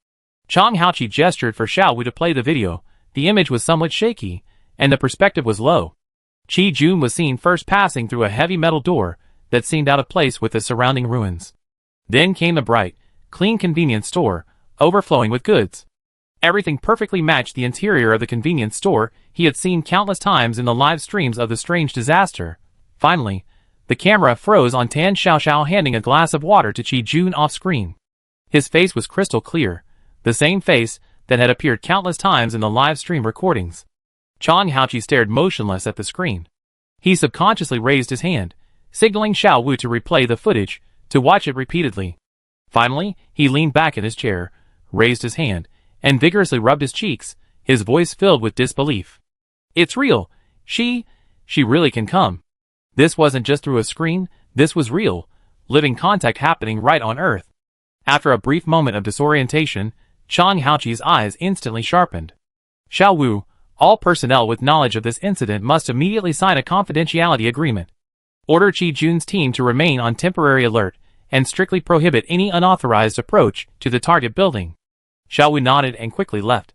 A: Chang Haoqi gestured for Xiao Wu to play the video. The image was somewhat shaky, and the perspective was low. Qi Jun was seen first passing through a heavy metal door that seemed out of place with the surrounding ruins. Then came the bright, clean convenience store, overflowing with goods. Everything perfectly matched the interior of the convenience store he had seen countless times in the live streams of the strange disaster. Finally, the camera froze on Tan Xiaoxiao handing a glass of water to Qi Jun off-screen. His face was crystal clear, the same face that had appeared countless times in the live stream recordings. Chang Haoqi stared motionless at the screen. He subconsciously raised his hand, signaling Xiao Wu to replay the footage, to watch it repeatedly. Finally, he leaned back in his chair, raised his hand, and vigorously rubbed his cheeks, his voice filled with disbelief. It's real. She really can come. This wasn't just through a screen, this was real, living contact happening right on Earth. After a brief moment of disorientation, Chang Haoqi's eyes instantly sharpened. Xiao Wu, all personnel with knowledge of this incident must immediately sign a confidentiality agreement. Order Qi Jun's team to remain on temporary alert, and strictly prohibit any unauthorized approach to the target building. Xiao Wu nodded and quickly left.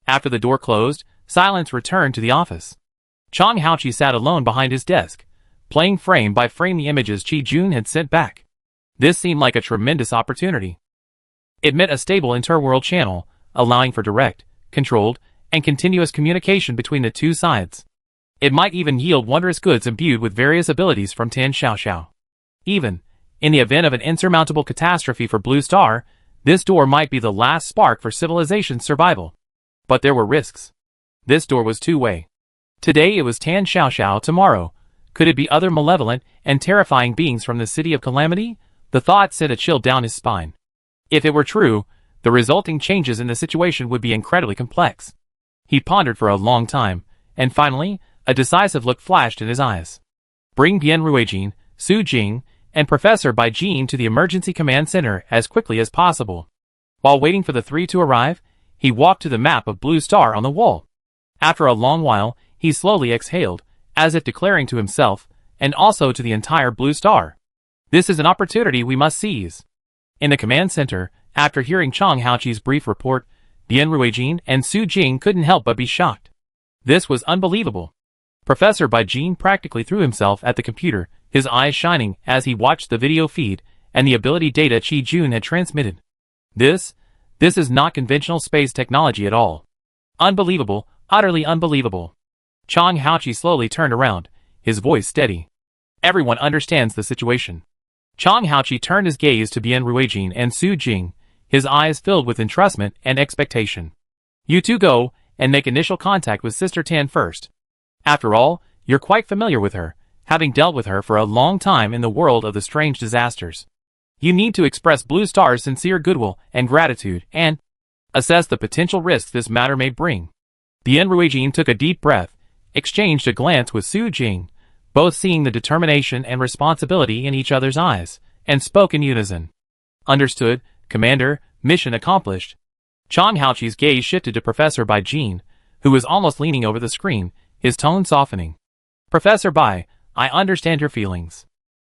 A: After the door closed, silence returned to the office. Chang Haoqi sat alone behind his desk, playing frame by frame the images Qi Jun had sent back. This seemed like a tremendous opportunity. It meant a stable interworld channel, allowing for direct, controlled, and continuous communication between the two sides. It might even yield wondrous goods imbued with various abilities from Tan Xiaoxiao. Even, in the event of an insurmountable catastrophe for Blue Star, this door might be the last spark for civilization's survival. But there were risks. This door was two-way. Today it was Tan Xiaoxiao, tomorrow, could it be other malevolent and terrifying beings from the City of Calamity? The thought sent a chill down his spine. If it were true, the resulting changes in the situation would be incredibly complex. He pondered for a long time, and finally, a decisive look flashed in his eyes. Bring Bian Ruijin, Su Jing, and Professor Bai Jin to the Emergency Command Center as quickly as possible. While waiting for the three to arrive, he walked to the map of Blue Star on the wall. After a long while, he slowly exhaled, as if declaring to himself, and also to the entire Blue Star. This is an opportunity we must seize. In the command center, after hearing Chang Haoqi's brief report, Bian Ruijin and Su Jing couldn't help but be shocked. This was unbelievable. Professor Bai Jin practically threw himself at the computer, his eyes shining as he watched the video feed and the ability data Qi Jun had transmitted. This is not conventional space technology at all. Unbelievable, utterly unbelievable. Chang Haoqi slowly turned around, his voice steady. Everyone understands the situation. Chang Haoqi turned his gaze to Bian Ruijin and Su Jing, his eyes filled with entrustment and expectation. You two go and make initial contact with Sister Tan first. After all, you're quite familiar with her, having dealt with her for a long time in the world of the strange disasters. You need to express Blue Star's sincere goodwill and gratitude and assess the potential risks this matter may bring. Bian Ruijin took a deep breath, exchanged a glance with Su Jing, both seeing the determination and responsibility in each other's eyes, and spoke in unison. Understood, Commander, mission accomplished. Chang Haoqi's gaze shifted to Professor Bai Jin, who was almost leaning over the screen, his tone softening. Professor Bai, I understand your feelings.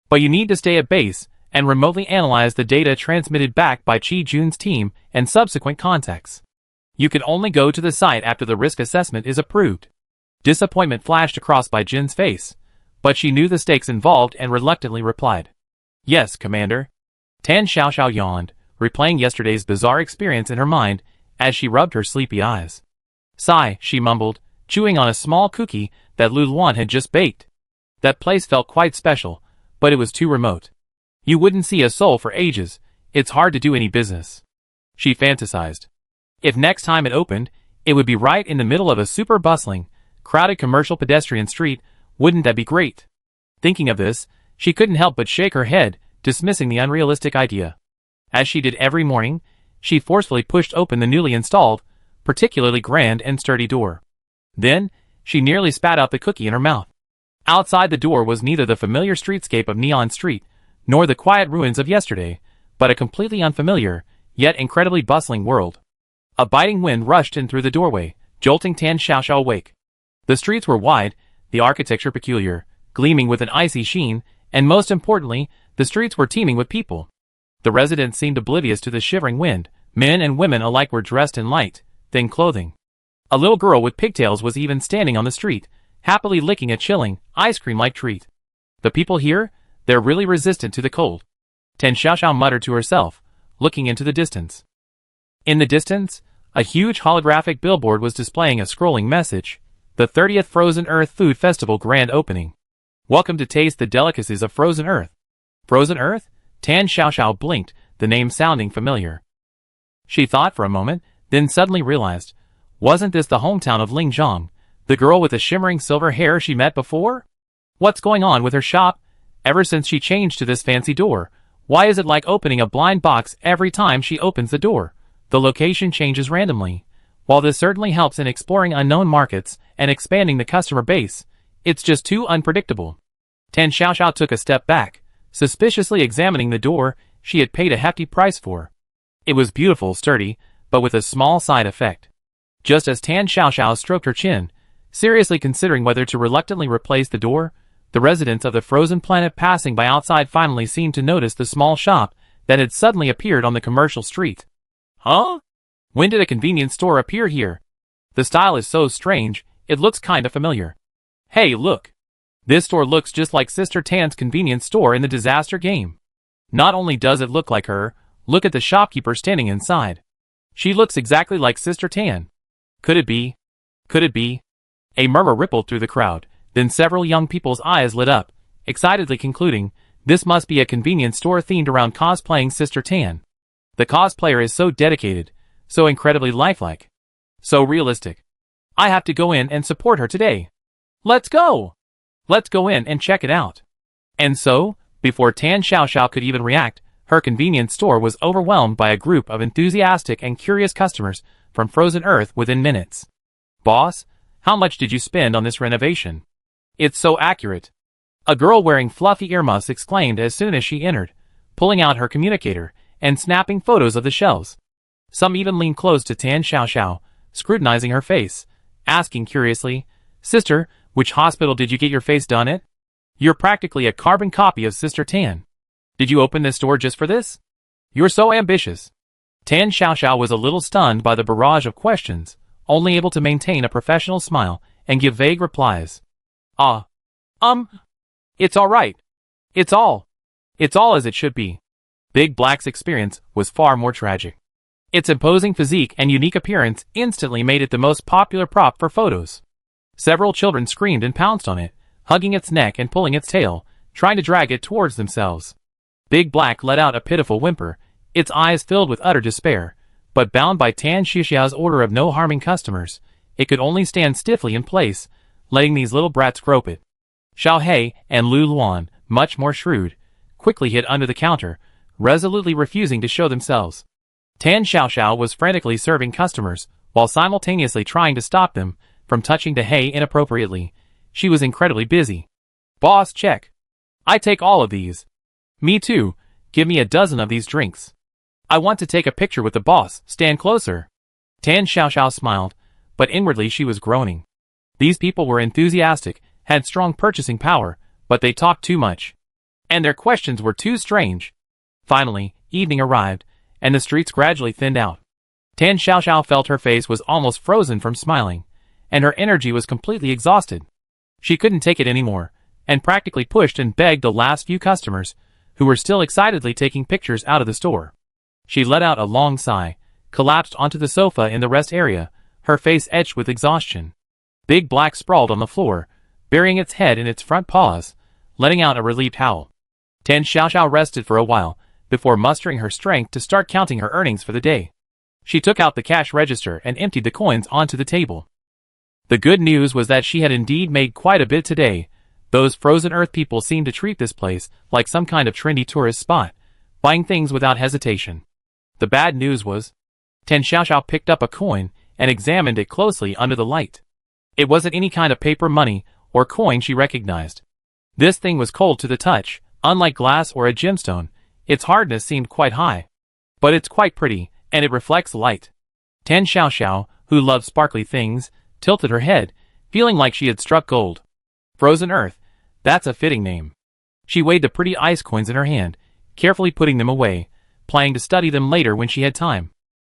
A: But you need to stay at base and remotely analyze the data transmitted back by Qi Jun's team and subsequent contacts. You can only go to the site after the risk assessment is approved. Disappointment flashed across Bai Jin's face, but she knew the stakes involved and reluctantly replied. Yes, Commander. Tan Xiaoxiao yawned, replaying yesterday's bizarre experience in her mind as she rubbed her sleepy eyes. Sigh, she mumbled, chewing on a small cookie that Lu Luan had just baked. That place felt quite special, but it was too remote. You wouldn't see a soul for ages, it's hard to do any business. She fantasized. If next time it opened, it would be right in the middle of a super bustling, crowded commercial pedestrian street. Wouldn't that be great? Thinking of this, she couldn't help but shake her head, dismissing the unrealistic idea. As she did every morning, she forcefully pushed open the newly installed, particularly grand and sturdy door. Then, she nearly spat out the cookie in her mouth. Outside the door was neither the familiar streetscape of Neon Street, nor the quiet ruins of yesterday, but a completely unfamiliar, yet incredibly bustling world. A biting wind rushed in through the doorway, jolting Tan Xiaoxiao awake. The streets were wide, the architecture peculiar, gleaming with an icy sheen, and most importantly, the streets were teeming with people. The residents seemed oblivious to the shivering wind. Men and women alike were dressed in light, thin clothing. A little girl with pigtails was even standing on the street, happily licking a chilling, ice cream-like treat. The people here, they're really resistant to the cold. Tan Xiaoxiao muttered to herself, looking into the distance. In the distance, a huge holographic billboard was displaying a scrolling message. The 30th Frozen Earth Food Festival Grand Opening. Welcome to taste the delicacies of Frozen Earth. Frozen Earth? Tan Xiaoxiao blinked, the name sounding familiar. She thought for a moment, then suddenly realized, wasn't this the hometown of Ling Zhang, the girl with the shimmering silver hair she met before? What's going on with her shop? Ever since she changed to this fancy door, why is it like opening a blind box every time she opens the door? The location changes randomly. While this certainly helps in exploring unknown markets and expanding the customer base, it's just too unpredictable. Tan Xiaoxiao took a step back, suspiciously examining the door she had paid a hefty price for. It was beautiful, sturdy, but with a small side effect. Just as Tan Xiaoxiao stroked her chin, seriously considering whether to reluctantly replace the door, the residents of the frozen planet passing by outside finally seemed to notice the small shop that had suddenly appeared on the commercial street. Huh? When did a convenience store appear here? The style is so strange, it looks kinda familiar. Hey, look! This store looks just like Sister Tan's convenience store in the disaster game. Not only does it look like her, look at the shopkeeper standing inside. She looks exactly like Sister Tan. Could it be? Could it be? A murmur rippled through the crowd, then several young people's eyes lit up, excitedly concluding, this must be a convenience store themed around cosplaying Sister Tan. The cosplayer is so dedicated, so incredibly lifelike, so realistic. I have to go in and support her today. Let's go! Let's go in and check it out. And so, before Tan Xiaoxiao could even react, her convenience store was overwhelmed by a group of enthusiastic and curious customers from Frozen Earth within minutes. Boss, how much did you spend on this renovation? It's so accurate. A girl wearing fluffy earmuffs exclaimed as soon as she entered, pulling out her communicator and snapping photos of the shelves. Some even leaned close to Tan Xiaoxiao, scrutinizing her face, asking curiously, Sister, which hospital did you get your face done at? You're practically a carbon copy of Sister Tan. Did you open this store just for this? You're so ambitious. Tan Xiaoxiao was a little stunned by the barrage of questions, only able to maintain a professional smile and give vague replies. It's all right. It's all as it should be. Big Black's experience was far more tragic. Its imposing physique and unique appearance instantly made it the most popular prop for photos. Several children screamed and pounced on it, hugging its neck and pulling its tail, trying to drag it towards themselves. Big Black let out a pitiful whimper, its eyes filled with utter despair, but bound by Tan Xiaoxiao's order of no harming customers, it could only stand stiffly in place, letting these little brats grope it. Xiao He and Lu Luan, much more shrewd, quickly hid under the counter, resolutely refusing to show themselves. Tan Xiaoxiao was frantically serving customers, while simultaneously trying to stop them from touching the hay inappropriately. She was incredibly busy. Boss, check. I take all of these. Me too, give me a dozen of these drinks. I want to take a picture with the boss, stand closer. Tan Xiaoxiao smiled, but inwardly she was groaning. These people were enthusiastic, had strong purchasing power, but they talked too much. And their questions were too strange. Finally, evening arrived, and the streets gradually thinned out. Tan Xiaoxiao felt her face was almost frozen from smiling, and her energy was completely exhausted. She couldn't take it anymore, and practically pushed and begged the last few customers, who were still excitedly taking pictures, out of the store. She let out a long sigh, collapsed onto the sofa in the rest area, her face etched with exhaustion. Big Black sprawled on the floor, burying its head in its front paws, letting out a relieved howl. Tan Xiaoxiao rested for a while, before mustering her strength to start counting her earnings for the day. She took out the cash register and emptied the coins onto the table. The good news was that she had indeed made quite a bit today. Those frozen earth people seemed to treat this place like some kind of trendy tourist spot, buying things without hesitation. The bad news was, Tan Xiaoxiao picked up a coin and examined it closely under the light. It wasn't any kind of paper money or coin she recognized. This thing was cold to the touch, unlike glass or a gemstone. Its hardness seemed quite high. But it's quite pretty, and it reflects light. Tan Xiaoxiao, who loved sparkly things, tilted her head, feeling like she had struck gold. Frozen Earth, that's a fitting name. She weighed the pretty ice coins in her hand, carefully putting them away, planning to study them later when she had time.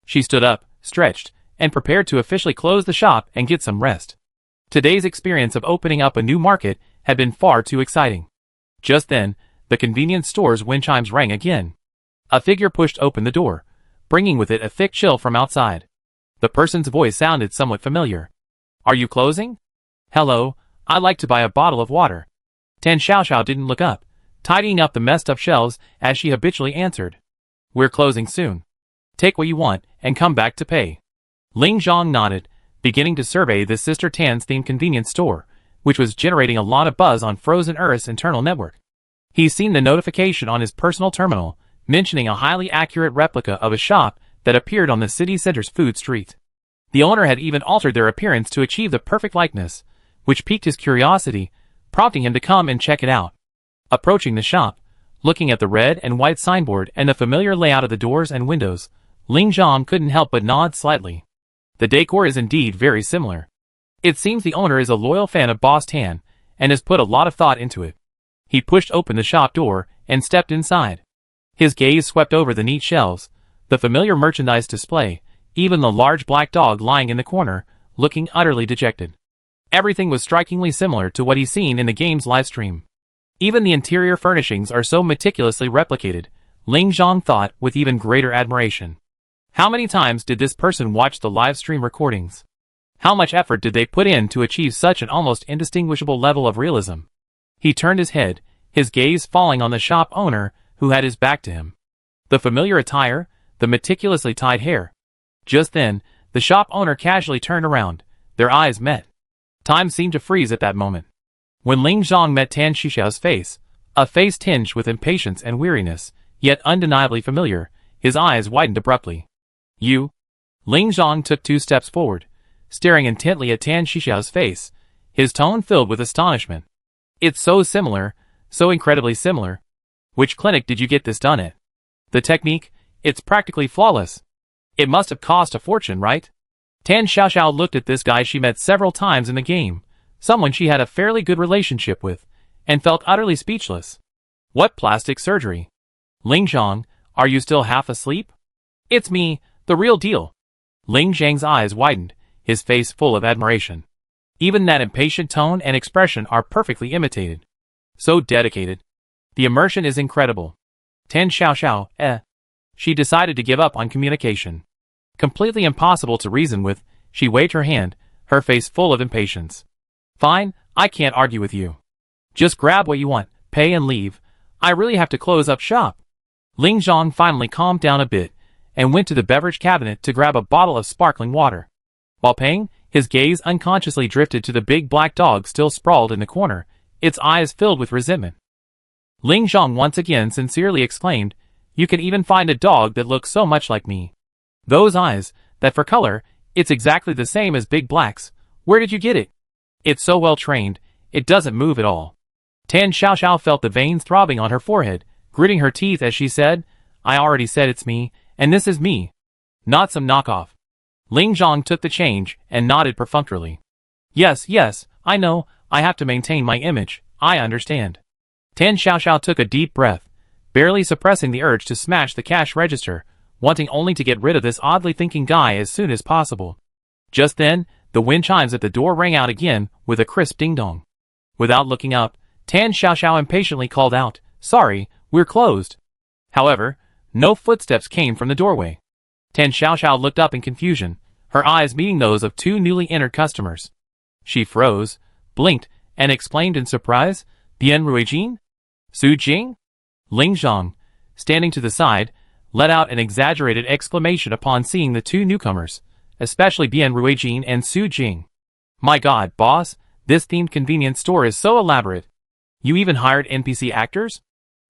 A: She stood up, stretched, and prepared to officially close the shop and get some rest. Today's experience of opening up a new market had been far too exciting. Just then, the convenience store's wind chimes rang again. A figure pushed open the door, bringing with it a thick chill from outside. The person's voice sounded somewhat familiar. Are you closing? Hello, I'd like to buy a bottle of water. Tan Xiaoxiao didn't look up, tidying up the messed up shelves as she habitually answered. We're closing soon. Take what you want and come back to pay. Ling Zhang nodded, beginning to survey the Sister Tan's themed convenience store, which was generating a lot of buzz on Frozen Earth's internal network. He's seen the notification on his personal terminal, mentioning a highly accurate replica of a shop that appeared on the city center's food street. The owner had even altered their appearance to achieve the perfect likeness, which piqued his curiosity, prompting him to come and check it out. Approaching the shop, looking at the red and white signboard and the familiar layout of the doors and windows, Ling Zhang couldn't help but nod slightly. The decor is indeed very similar. It seems the owner is a loyal fan of Boss Tan, and has put a lot of thought into it. He pushed open the shop door and stepped inside. His gaze swept over the neat shelves, the familiar merchandise display, even the large black dog lying in the corner, looking utterly dejected. Everything was strikingly similar to what he's seen in the game's livestream. Even the interior furnishings are so meticulously replicated, Ling Zhang thought with even greater admiration. How many times did this person watch the livestream recordings? How much effort did they put in to achieve such an almost indistinguishable level of realism? He turned his head, his gaze falling on the shop owner, who had his back to him. The familiar attire, the meticulously tied hair. Just then, the shop owner casually turned around. Their eyes met. Time seemed to freeze at that moment. When Ling Zhang met Tan Xiaoxiao's face, a face tinged with impatience and weariness, yet undeniably familiar, his eyes widened abruptly. You? Ling Zhang took 2 steps forward, staring intently at Tan Xiaoxiao's face, his tone filled with astonishment. It's so similar, so incredibly similar. Which clinic did you get this done at? The technique, it's practically flawless. It must have cost a fortune, right? Tan Xiaoxiao looked at this guy she met several times in the game, someone she had a fairly good relationship with, and felt utterly speechless. What plastic surgery? Ling Zhang, are you still half asleep? It's me, the real deal. Ling Zhang's eyes widened, his face full of admiration. Even that impatient tone and expression are perfectly imitated. So dedicated. The immersion is incredible. Tan Xiaoxiao, She decided to give up on communication. Completely impossible to reason with, she waved her hand, her face full of impatience. Fine, I can't argue with you. Just grab what you want, pay and leave. I really have to close up shop. Ling Zhang finally calmed down a bit and went to the beverage cabinet to grab a bottle of sparkling water. While paying, his gaze unconsciously drifted to the big black dog still sprawled in the corner, its eyes filled with resentment. Ling Zhang once again sincerely exclaimed, "You can even find a dog that looks so much like me. Those eyes, that for color, it's exactly the same as Big Black's. Where did you get it? It's so well trained, it doesn't move at all." Tan Xiaoxiao felt the veins throbbing on her forehead, gritting her teeth as she said, "I already said it's me, and this is me. Not some knockoff." Ling Zhang took the change and nodded perfunctorily. Yes, I know, I have to maintain my image, I understand." Tan Xiaoxiao took a deep breath, barely suppressing the urge to smash the cash register, wanting only to get rid of this oddly thinking guy as soon as possible. Just then, the wind chimes at the door rang out again with a crisp ding-dong. Without looking up, Tan Xiaoxiao impatiently called out, "Sorry, we're closed." However, no footsteps came from the doorway. Tan Xiaoxiao looked up in confusion, her eyes meeting those of two newly entered customers. She froze, blinked, and exclaimed in surprise, "Bian Ruijin? Su Jing?" Ling Zhang, standing to the side, let out an exaggerated exclamation upon seeing the two newcomers, especially Bian Ruijin and Su Jing. "My god, boss, this themed convenience store is so elaborate. You even hired NPC actors?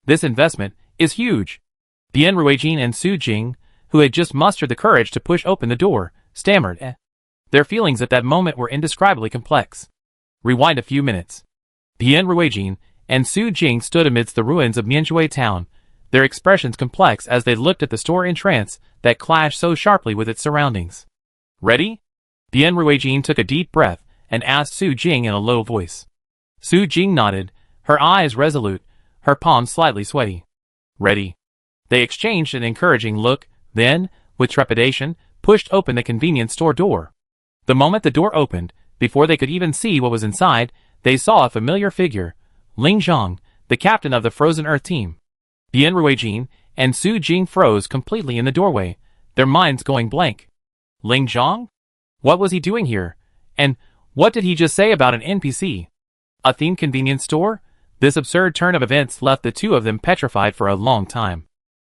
A: This investment is huge." Bian Ruijin and Su Jing, who had just mustered the courage to push open the door, stammered, "Eh." Their feelings at that moment were indescribably complex. Rewind a few minutes. Bian Ruijin and Su Jing stood amidst the ruins of Mianzhui town, their expressions complex as they looked at the store entrance that clashed so sharply with its surroundings. "Ready?" Bian Ruijin took a deep breath and asked Su Jing in a low voice. Su Jing nodded, her eyes resolute, her palms slightly sweaty. "Ready." They exchanged an encouraging look, then, with trepidation, pushed open the convenience store door. The moment the door opened, before they could even see what was inside, they saw a familiar figure, Ling Zhang, the captain of the Frozen Earth team. Bian Ruijin and Su Jing froze completely in the doorway, their minds going blank. Ling Zhang? What was he doing here? And what did he just say about an NPC? A themed convenience store? This absurd turn of events left the two of them petrified for a long time.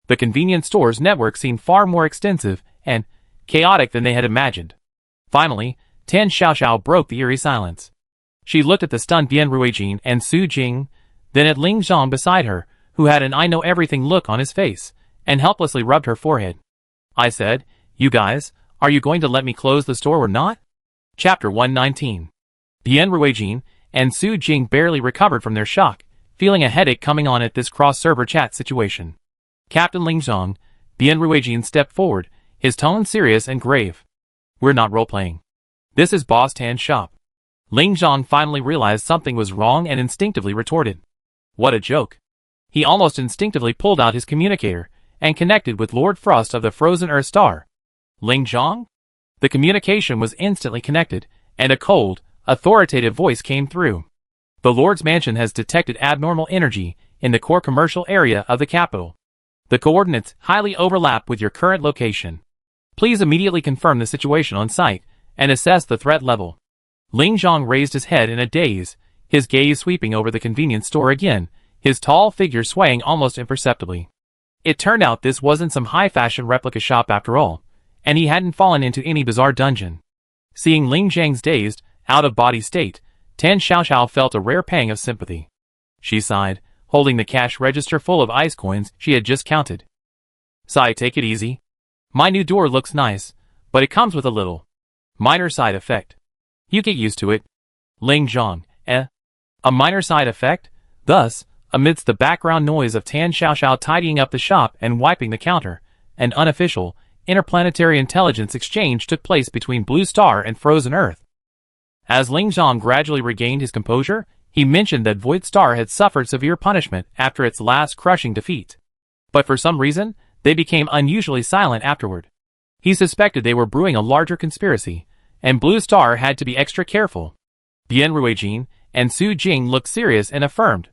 A: The convenience store's network seemed far more extensive and chaotic than they had imagined. Finally, Tan Xiaoxiao broke the eerie silence. She looked at the stunned Bian Ruijin and Su Jing, then at Ling Zhang beside her, who had an I-know-everything look on his face, and helplessly rubbed her forehead. "I said, you guys, are you going to let me close the store or not?" Chapter 119. Bian Ruijin and Su Jing barely recovered from their shock, feeling a headache coming on at this cross-server chat situation. Captain Ling Zhang, Bian Ruijin stepped forward, his tone serious and grave. "We're not role-playing. This is Boss Tan's shop." Ling Zhang finally realized something was wrong and instinctively retorted. What a joke. He almost instinctively pulled out his communicator and connected with Lord Frost of the Frozen Earth Star. "Ling Zhang?" The communication was instantly connected, and a cold, authoritative voice came through. "The Lord's mansion has detected abnormal energy in the core commercial area of the capital. The coordinates highly overlap with your current location. Please immediately confirm the situation on site and assess the threat level." Ling Zhang raised his head in a daze, his gaze sweeping over the convenience store again, his tall figure swaying almost imperceptibly. It turned out this wasn't some high-fashion replica shop after all, and he hadn't fallen into any bizarre dungeon. Seeing Ling Zhang's dazed, out-of-body state, Tan Xiaoxiao felt a rare pang of sympathy. She sighed, holding the cash register full of ice coins she had just counted. "Sigh, take it easy. My new door looks nice, but it comes with a little minor side effect. You get used to it." Ling Zhang, A minor side effect? Thus, amidst the background noise of Tan Xiaoxiao tidying up the shop and wiping the counter, an unofficial, interplanetary intelligence exchange took place between Blue Star and Frozen Earth. As Ling Zhang gradually regained his composure, he mentioned that Void Star had suffered severe punishment after its last crushing defeat. But for some reason, they became unusually silent afterward. He suspected they were brewing a larger conspiracy, and Blue Star had to be extra careful. Bian Ruijin and Su Jing looked serious and affirmed.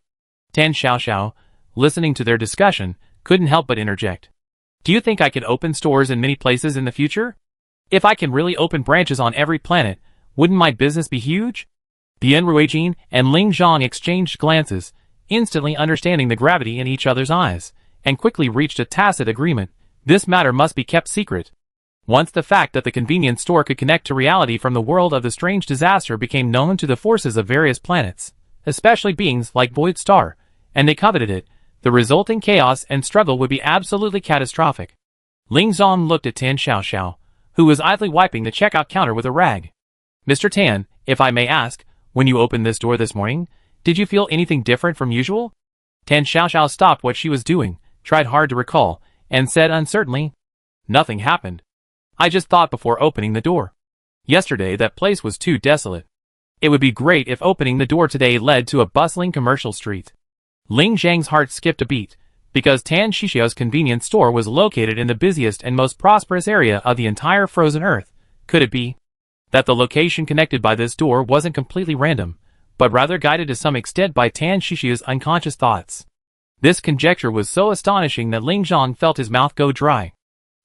A: Tan Xiaoxiao, listening to their discussion, couldn't help but interject. "Do you think I can open stores in many places in the future? If I can really open branches on every planet, wouldn't my business be huge?" The Enruijin and Ling Zhang exchanged glances, instantly understanding the gravity in each other's eyes, and quickly reached a tacit agreement. This matter must be kept secret. Once the fact that the convenience store could connect to reality from the world of the strange disaster became known to the forces of various planets, especially beings like Void Star, and they coveted it, the resulting chaos and struggle would be absolutely catastrophic. Ling Zong looked at Tan Xiaoxiao, who was idly wiping the checkout counter with a rag. Mr. Tan, if I may ask, when you opened this door this morning, did you feel anything different from usual? Tan Xiaoxiao stopped what she was doing, tried hard to recall, and said uncertainly, "Nothing happened. I just thought before opening the door. Yesterday that place was too desolate. It would be great if opening the door today led to a bustling commercial street." Ling Zhang's heart skipped a beat, because Tan Xiaoxiao's convenience store was located in the busiest and most prosperous area of the entire frozen earth. Could it be that the location connected by this door wasn't completely random, but rather guided to some extent by Tan Xiaoxiao's unconscious thoughts? This conjecture was so astonishing that Ling Zhang felt his mouth go dry.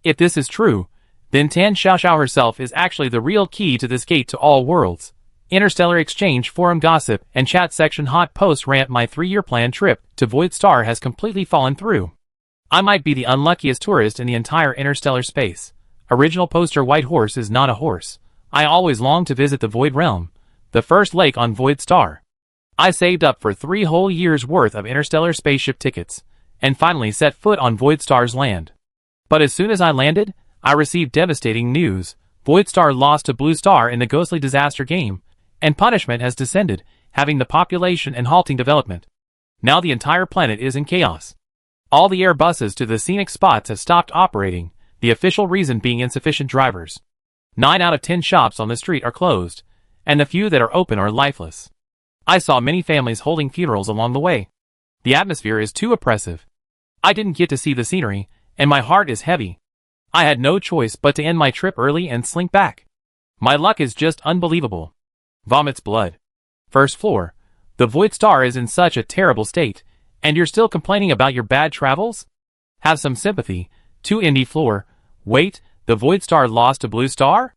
A: If this is true, then Tan Xiaoxiao herself is actually the real key to this gate to all worlds. Interstellar Exchange Forum Gossip and Chat Section Hot Post Rant. My 3-year plan trip to Void Star has completely fallen through. I might be the unluckiest tourist in the entire interstellar space. Original poster White Horse is not a horse. I always longed to visit the Void Realm, the first lake on Void Star. I saved up for 3 whole years' worth of interstellar spaceship tickets, and finally set foot on Void Star's land. But as soon as I landed, I received devastating news. Void Star lost to Blue Star in the ghostly disaster game, and punishment has descended, having the population and halting development. Now the entire planet is in chaos. All the air buses to the scenic spots have stopped operating, the official reason being insufficient drivers. 9 out of 10 shops on the street are closed, and the few that are open are lifeless. I saw many families holding funerals along the way. The atmosphere is too oppressive. I didn't get to see the scenery, and my heart is heavy. I had no choice but to end my trip early and slink back. My luck is just unbelievable. Vomits blood. First floor. The Void Star is in such a terrible state, and you're still complaining about your bad travels? Have some sympathy. 2 Indie floor. Wait, the Void Star lost to Blue Star?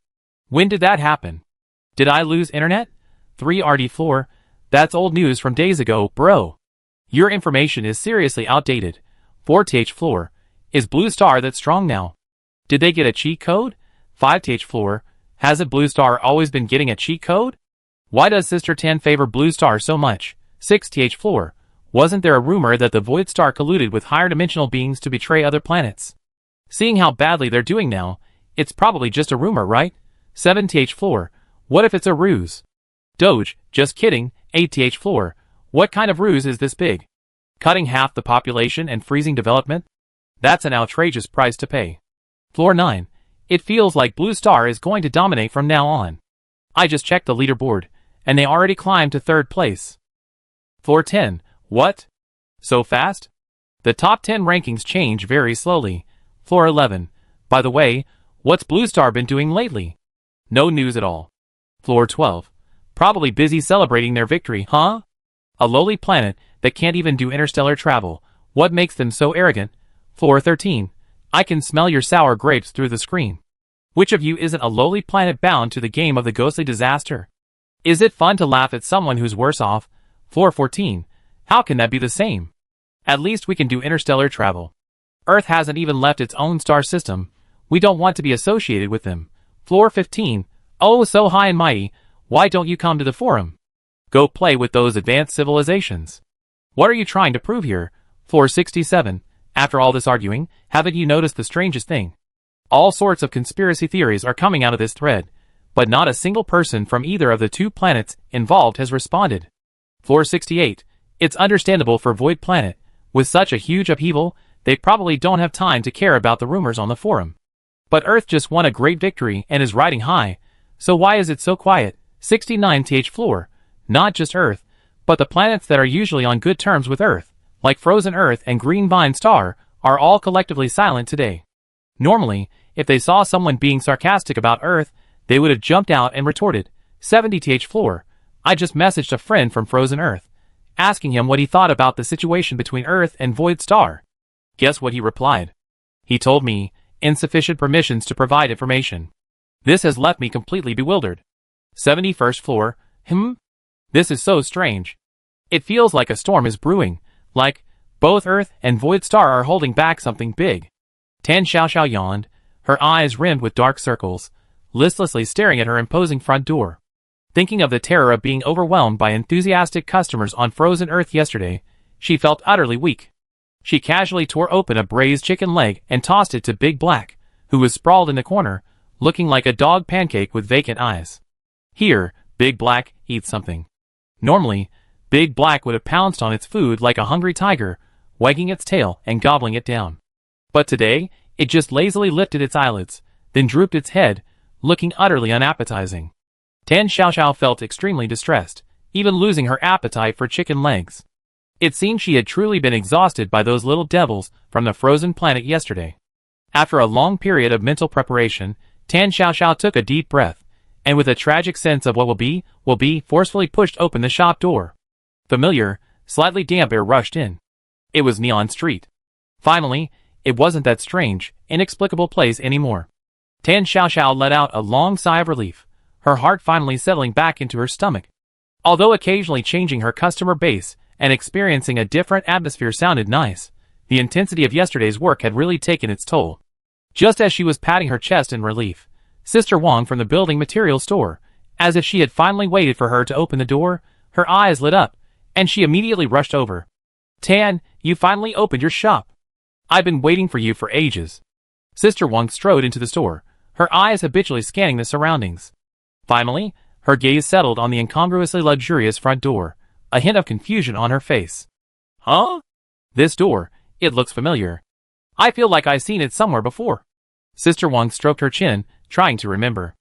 A: When did that happen? Did I lose internet? 3 RD floor. That's old news from days ago, bro. Your information is seriously outdated. 4 TH floor. Is Blue Star that strong now? Did they get a cheat code? 5 TH floor. Hasn't Blue Star always been getting a cheat code? Why does Sister Tan favor Blue Star so much? 6 TH floor. Wasn't there a rumor that the Void Star colluded with higher dimensional beings to betray other planets? Seeing how badly they're doing now, it's probably just a rumor, right? 7 TH floor. What if it's a ruse? Doge, just kidding. 8 TH floor. What kind of ruse is this big? Cutting half the population and freezing development? That's an outrageous price to pay. Floor 9. It feels like Blue Star is going to dominate from now on. I just checked the leaderboard, and they already climbed to 3rd place. Floor 10. What? So fast? The top 10 rankings change very slowly. Floor 11. By the way, what's Blue Star been doing lately? No news at all. Floor 12. Probably busy celebrating their victory, huh? A lowly planet that can't even do interstellar travel. What makes them so arrogant? Floor 13. I can smell your sour grapes through the screen. Which of you isn't a lowly planet bound to the game of the ghostly disaster? Is it fun to laugh at someone who's worse off? Floor 14. How can that be the same? At least we can do interstellar travel. Earth hasn't even left its own star system. We don't want to be associated with them. Floor 15. Oh, so high and mighty. Why don't you come to the forum? Go play with those advanced civilizations. What are you trying to prove here? Floor 67. After all this arguing, haven't you noticed the strangest thing? All sorts of conspiracy theories are coming out of this thread, but not a single person from either of the 2 planets involved has responded. Floor 68. It's understandable for Void Planet. With such a huge upheaval, they probably don't have time to care about the rumors on the forum. But Earth just won a great victory and is riding high, so why is it so quiet? 69 TH floor. Not just Earth, but the planets that are usually on good terms with Earth, like Frozen Earth and Green Vine Star, are all collectively silent today. Normally, if they saw someone being sarcastic about Earth, they would have jumped out and retorted, 70 TH floor. I just messaged a friend from Frozen Earth, asking him what he thought about the situation between Earth and Void Star. Guess what he replied? He told me, insufficient permissions to provide information. This has left me completely bewildered. 71st floor. This is so strange. It feels like a storm is brewing, like both Earth and Void Star are holding back something big. Tan Xiaoxiao yawned, her eyes rimmed with dark circles, listlessly staring at her imposing front door. Thinking of the terror of being overwhelmed by enthusiastic customers on frozen Earth yesterday, she felt utterly weak. She casually tore open a braised chicken leg and tossed it to Big Black, who was sprawled in the corner, looking like a dog pancake with vacant eyes. Here, Big Black, eat something. Normally, Big Black would have pounced on its food like a hungry tiger, wagging its tail and gobbling it down. But today, it just lazily lifted its eyelids, then drooped its head, looking utterly unappetizing. Tan Xiaoxiao felt extremely distressed, even losing her appetite for chicken legs. It seemed she had truly been exhausted by those little devils from the frozen planet yesterday. After a long period of mental preparation, Tan Xiaoxiao took a deep breath, and with a tragic sense of what will be, forcefully pushed open the shop door. Familiar, slightly damp air rushed in. It was Neon Street. Finally, it wasn't that strange, inexplicable place anymore. Tan Xiaoxiao let out a long sigh of relief, her heart finally settling back into her stomach. Although occasionally changing her customer base and experiencing a different atmosphere sounded nice, the intensity of yesterday's work had really taken its toll. Just as she was patting her chest in relief, Sister Wang from the building material store, as if she had finally waited for her to open the door, her eyes lit up, and she immediately rushed over. Tan, you finally opened your shop. I've been waiting for you for ages. Sister Wang strode into the store, her eyes habitually scanning the surroundings. Finally, her gaze settled on the incongruously luxurious front door, a hint of confusion on her face. Huh? This door, it looks familiar. I feel like I've seen it somewhere before. Sister Wang stroked her chin, trying to remember.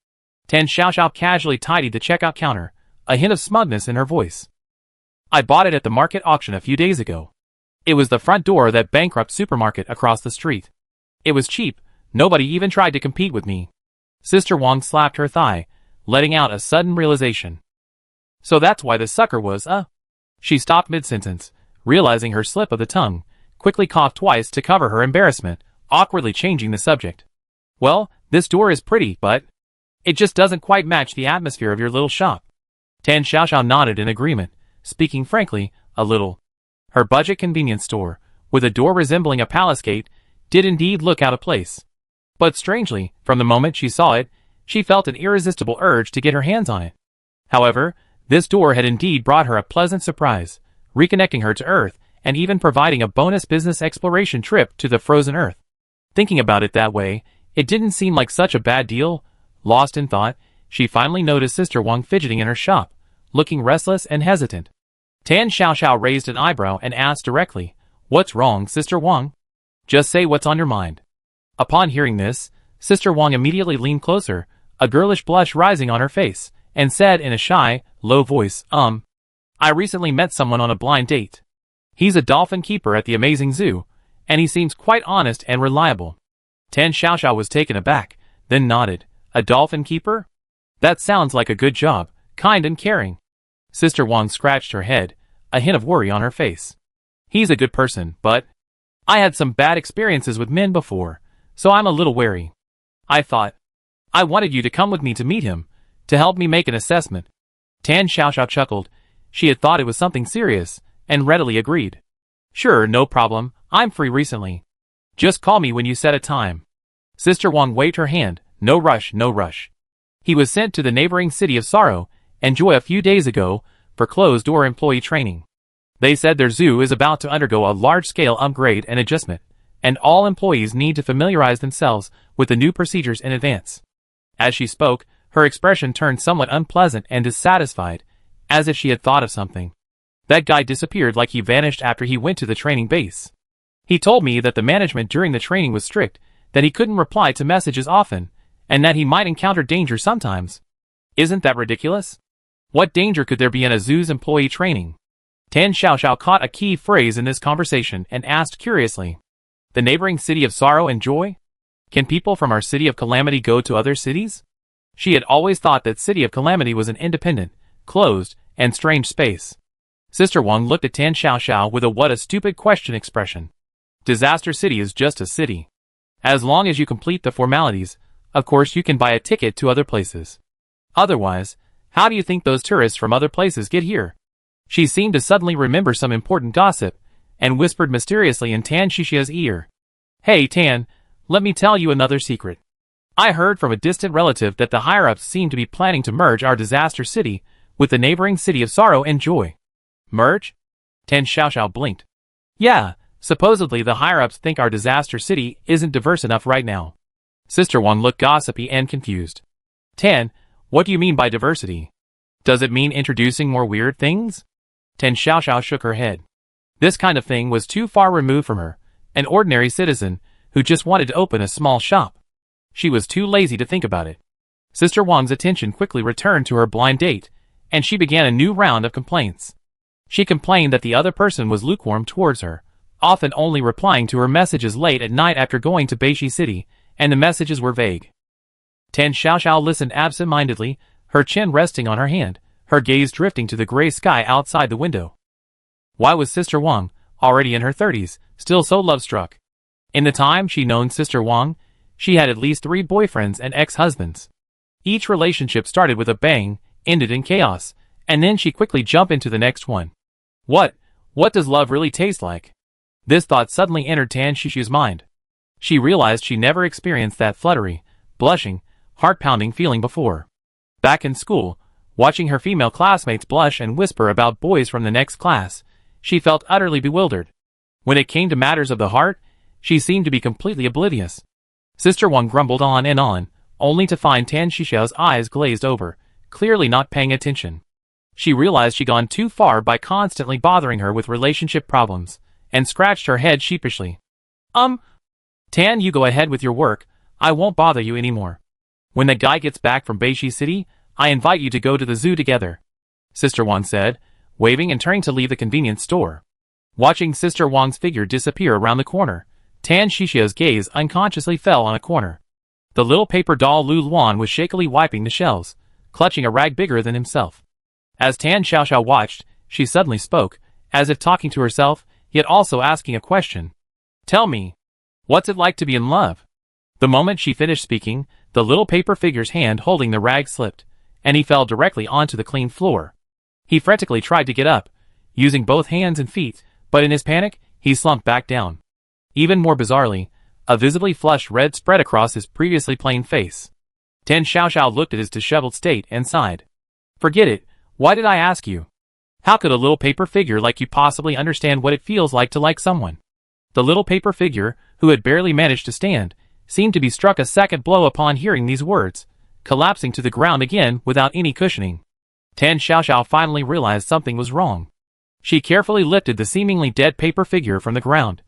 A: Tan Xiaoxiao casually tidied the checkout counter, a hint of smugness in her voice. I bought it at the market auction a few days ago. It was the front door of that bankrupt supermarket across the street. It was cheap, nobody even tried to compete with me. Sister Wang slapped her thigh, letting out a sudden realization. So that's why the sucker was, She stopped mid-sentence, realizing her slip of the tongue, quickly coughed twice to cover her embarrassment, awkwardly changing the subject. Well, this door is pretty, but it just doesn't quite match the atmosphere of your little shop. Tan Xiaoxiao nodded in agreement, speaking frankly, a little. Her budget convenience store, with a door resembling a palace gate, did indeed look out of place. But strangely, from the moment she saw it, she felt an irresistible urge to get her hands on it. However, this door had indeed brought her a pleasant surprise, reconnecting her to Earth and even providing a bonus business exploration trip to the frozen Earth. Thinking about it that way, it didn't seem like such a bad deal. Lost in thought, she finally noticed Sister Wang fidgeting in her shop, looking restless and hesitant. Tan Xiaoxiao raised an eyebrow and asked directly, "What's wrong, Sister Wang? Just say what's on your mind." Upon hearing this, Sister Wang immediately leaned closer, a girlish blush rising on her face, and said in a shy, low voice, I recently met someone on a blind date. He's a dolphin keeper at the amazing zoo, and he seems quite honest and reliable. Tan Xiaoxiao was taken aback, then nodded. A dolphin keeper? That sounds like a good job, kind and caring. Sister Wang scratched her head, a hint of worry on her face. He's a good person, but I had some bad experiences with men before, so I'm a little wary. I thought I wanted you to come with me to meet him, to help me make an assessment. Tan Xiaoxiao chuckled. She had thought it was something serious, and readily agreed. Sure, no problem, I'm free recently. Just call me when you set a time. Sister Wang waved her hand. No rush, no rush. He was sent to the neighboring city of Sorrow and Joy a few days ago for closed-door employee training. They said their zoo is about to undergo a large-scale upgrade and adjustment, and all employees need to familiarize themselves with the new procedures in advance. As she spoke, her expression turned somewhat unpleasant and dissatisfied, as if she had thought of something. That guy disappeared like he vanished after he went to the training base. He told me that the management during the training was strict, that he couldn't reply to messages often, and that he might encounter danger sometimes. Isn't that ridiculous? What danger could there be in a zoo's employee training? Tan Xiaoxiao caught a key phrase in this conversation and asked curiously. The neighboring city of Sorrow and Joy? Can people from our city of Calamity go to other cities? She had always thought that City of Calamity was an independent, closed, and strange space. Sister Wang looked at Tan Xiaoxiao with a what a stupid question expression. Disaster City is just a city. As long as you complete the formalities, of course you can buy a ticket to other places. Otherwise, How do you think those tourists from other places get here? She seemed to suddenly remember some important gossip, and whispered mysteriously in Tan Shishia's ear. Hey Tan, let me tell you another secret. I heard from a distant relative that the higher-ups seem to be planning to merge our disaster city with the neighboring city of Sorrow and Joy. Merge? Tan Xiaoxiao blinked. Yeah, supposedly the higher-ups think our disaster city isn't diverse enough right now. Sister Wang looked gossipy and confused. Tan, what do you mean by diversity? Does it mean introducing more weird things? Tan Xiaoxiao shook her head. This kind of thing was too far removed from her, an ordinary citizen who just wanted to open a small shop. She was too lazy to think about it. Sister Wang's attention quickly returned to her blind date, and she began a new round of complaints. She complained that the other person was lukewarm towards her, often only replying to her messages late at night after going to Beishi City, and the messages were vague. Tan Xiaoxiao listened absent-mindedly, her chin resting on her hand, her gaze drifting to the gray sky outside the window. Why was Sister Wang, already in her 30s, still so love-struck? In the time she'd known Sister Wang, she had at least 3 boyfriends and ex-husbands. Each relationship started with a bang, ended in chaos, and then she quickly jumped into the next one. What does love really taste like? This thought suddenly entered Tan Shishi's mind. She realized she never experienced that fluttery, blushing, heart-pounding feeling before. Back in school, watching her female classmates blush and whisper about boys from the next class, she felt utterly bewildered. When it came to matters of the heart, she seemed to be completely oblivious. Sister Wang grumbled on, only to find Tan Shishia's eyes glazed over, clearly not paying attention. She realized she'd gone too far by constantly bothering her with relationship problems, and scratched her head sheepishly. Tan, you go ahead with your work, I won't bother you anymore. When the guy gets back from Beishi City, I invite you to go to the zoo together, Sister Wang said, waving and turning to leave the convenience store. Watching Sister Wang's figure disappear around the corner, Tan Shishia's gaze unconsciously fell on a corner. The little paper doll Lu Luan was shakily wiping the shells, clutching a rag bigger than himself. As Tan Xiaoxiao watched, she suddenly spoke, as if talking to herself, yet also asking a question. Tell me, what's it like to be in love? The moment she finished speaking, the little paper figure's hand holding the rag slipped, and he fell directly onto the clean floor. He frantically tried to get up, using both hands and feet, but in his panic, he slumped back down. Even more bizarrely, a visibly flushed red spread across his previously plain face. Tan Xiaoxiao looked at his disheveled state and sighed. Forget it, why did I ask you? How could a little paper figure like you possibly understand what it feels like to like someone? The little paper figure, who had barely managed to stand, seemed to be struck a second blow upon hearing these words, collapsing to the ground again without any cushioning. Tan Xiaoxiao finally realized something was wrong. She carefully lifted the seemingly dead paper figure from the ground,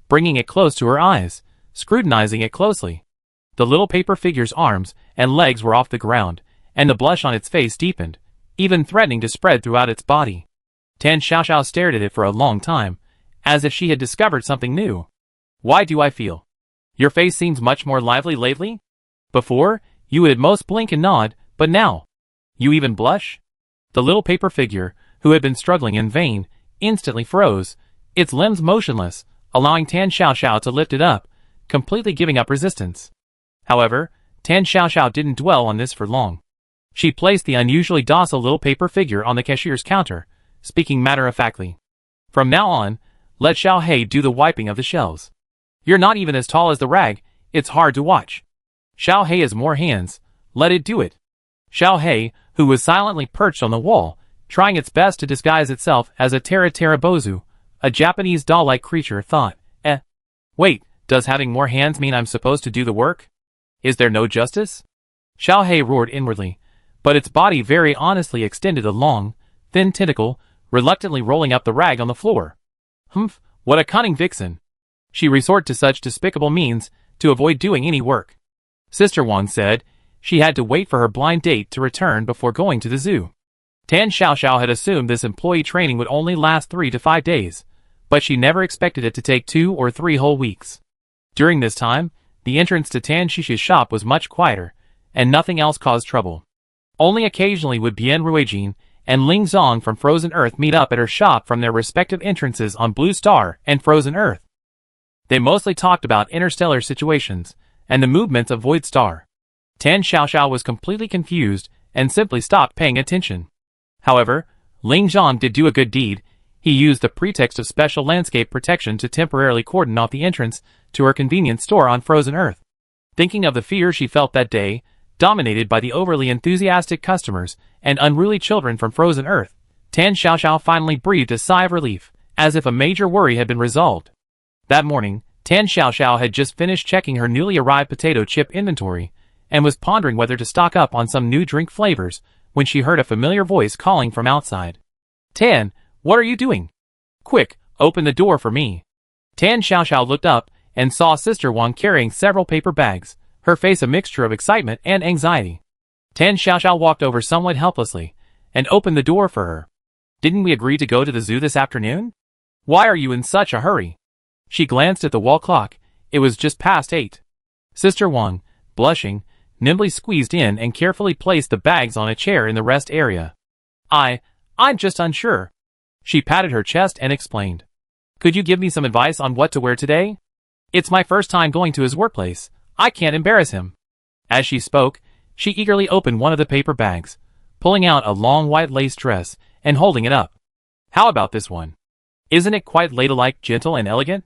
A: bringing it close to her eyes, scrutinizing it closely. The little paper figure's arms and legs were off the ground, and the blush on its face deepened, even threatening to spread throughout its body. Tan Xiaoxiao stared at it for a long time, as if she had discovered something new. Why do I feel? Your face seems much more lively lately? Before, you would at most blink and nod, but now, you even blush? The little paper figure, who had been struggling in vain, instantly froze, its limbs motionless, allowing Tan Xiaoxiao to lift it up, completely giving up resistance. However, Tan Xiaoxiao didn't dwell on this for long. She placed the unusually docile little paper figure on the cashier's counter, speaking matter-of-factly. From now on, let Xiao Hei do the wiping of the shelves. You're not even as tall as the rag, it's hard to watch. Xiao Hei has more hands, let it do it. Xiao Hei, who was silently perched on the wall, trying its best to disguise itself as a Bozu, a Japanese doll-like creature, thought, wait, does having more hands mean I'm supposed to do the work? Is there no justice? Xiao Hei roared inwardly, but its body very honestly extended a long, thin tentacle, reluctantly rolling up the rag on the floor. Humph, what a cunning vixen. She resorted to such despicable means to avoid doing any work. Sister Wang said she had to wait for her blind date to return before going to the zoo. Tan Xiaoxiao had assumed this employee training would only last 3 to 5 days, but she never expected it to take 2 or 3 whole weeks. During this time, the entrance to Tan Shishi's shop was much quieter, and nothing else caused trouble. Only occasionally would Bian Ruijin and Ling Zong from Frozen Earth meet up at her shop from their respective entrances on Blue Star and Frozen Earth. They mostly talked about interstellar situations and the movements of Void Star. Tan Xiaoxiao was completely confused and simply stopped paying attention. However, Ling Zhang did do a good deed. He used the pretext of special landscape protection to temporarily cordon off the entrance to her convenience store on Frozen Earth. Thinking of the fear she felt that day, dominated by the overly enthusiastic customers and unruly children from Frozen Earth, Tan Xiaoxiao finally breathed a sigh of relief, as if a major worry had been resolved. That morning, Tan Xiaoxiao had just finished checking her newly arrived potato chip inventory, and was pondering whether to stock up on some new drink flavors, when she heard a familiar voice calling from outside. "Tan, what are you doing? Quick, open the door for me." Tan Xiaoxiao looked up, and saw Sister Wang carrying several paper bags, her face a mixture of excitement and anxiety. Tan Xiaoxiao walked over somewhat helplessly, and opened the door for her. "Didn't we agree to go to the zoo this afternoon? Why are you in such a hurry?" She glanced at the wall clock. It was just past 8. Sister Wang, blushing, nimbly squeezed in and carefully placed the bags on a chair in the rest area. I'm just unsure." She patted her chest and explained. "Could you give me some advice on what to wear today? It's my first time going to his workplace. I can't embarrass him." As she spoke, she eagerly opened one of the paper bags, pulling out a long white lace dress and holding it up. "How about this one? Isn't it quite ladylike, gentle, and elegant?"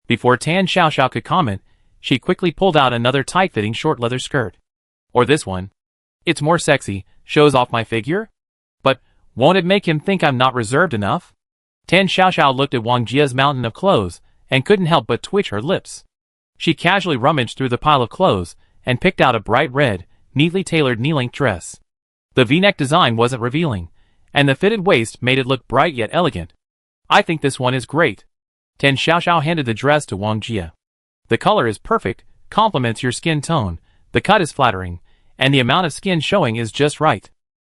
A: Before Tan Xiaoxiao could comment, she quickly pulled out another tight-fitting short leather skirt. "Or this one. It's more sexy, shows off my figure? But won't it make him think I'm not reserved enough?" Tan Xiaoxiao looked at Wang Jia's mountain of clothes, and couldn't help but twitch her lips. She casually rummaged through the pile of clothes, and picked out a bright red, neatly tailored knee-length dress. The V-neck design wasn't revealing, and the fitted waist made it look bright yet elegant. "I think this one is great." Tan Xiaoxiao handed the dress to Wang Jia. "The color is perfect, complements your skin tone, the cut is flattering, and the amount of skin showing is just right."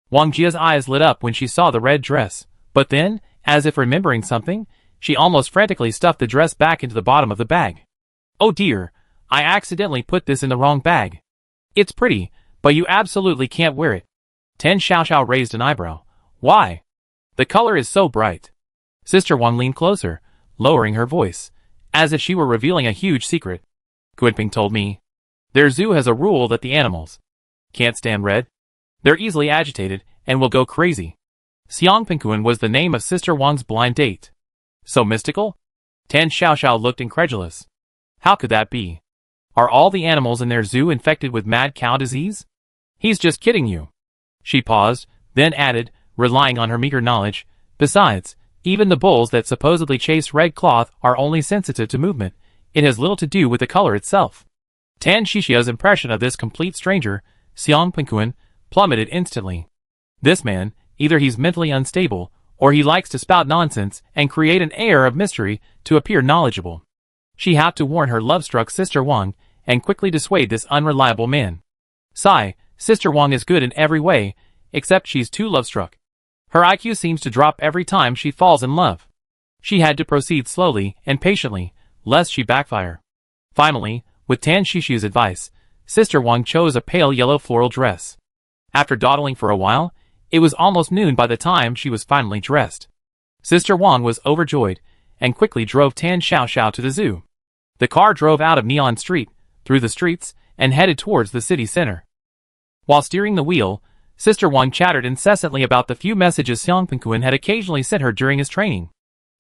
A: Wang Jia's eyes lit up when she saw the red dress, but then, as if remembering something, she almost frantically stuffed the dress back into the bottom of the bag. "Oh dear, I accidentally put this in the wrong bag. It's pretty, but you absolutely can't wear it." Tan Xiaoxiao raised an eyebrow. "Why? The color is so bright." Sister Wang leaned closer, lowering her voice, as if she were revealing a huge secret. "Kunping told me. Their zoo has a rule that the animals can't stand red. They're easily agitated, and will go crazy." Xiangpingkun was the name of Sister Wang's blind date. "So mystical?" Tan Xiaoxiao looked incredulous. "How could that be? Are all the animals in their zoo infected with mad cow disease?" "He's just kidding you." She paused, then added, relying on her meager knowledge, "Besides, even the bulls that supposedly chase red cloth are only sensitive to movement. It has little to do with the color itself." Tan Xiaoxiao's impression of this complete stranger, Xiangpingkun, plummeted instantly. This man, either he's mentally unstable, or he likes to spout nonsense and create an air of mystery to appear knowledgeable. She had to warn her love-struck Sister Wang, and quickly dissuade this unreliable man. "Sigh, Sister Wang is good in every way, except she's too love-struck. Her IQ seems to drop every time she falls in love." She had to proceed slowly and patiently, lest she backfire. Finally, with Tan Xiaoxiao's advice, Sister Wang chose a pale yellow floral dress. After dawdling for a while, it was almost noon by the time she was finally dressed. Sister Wang was overjoyed, and quickly drove Tan Xiaoxiao to the zoo. The car drove out of Neon Street, through the streets, and headed towards the city center. While steering the wheel, Sister Wang chattered incessantly about the few messages Xiangpingkun had occasionally sent her during his training.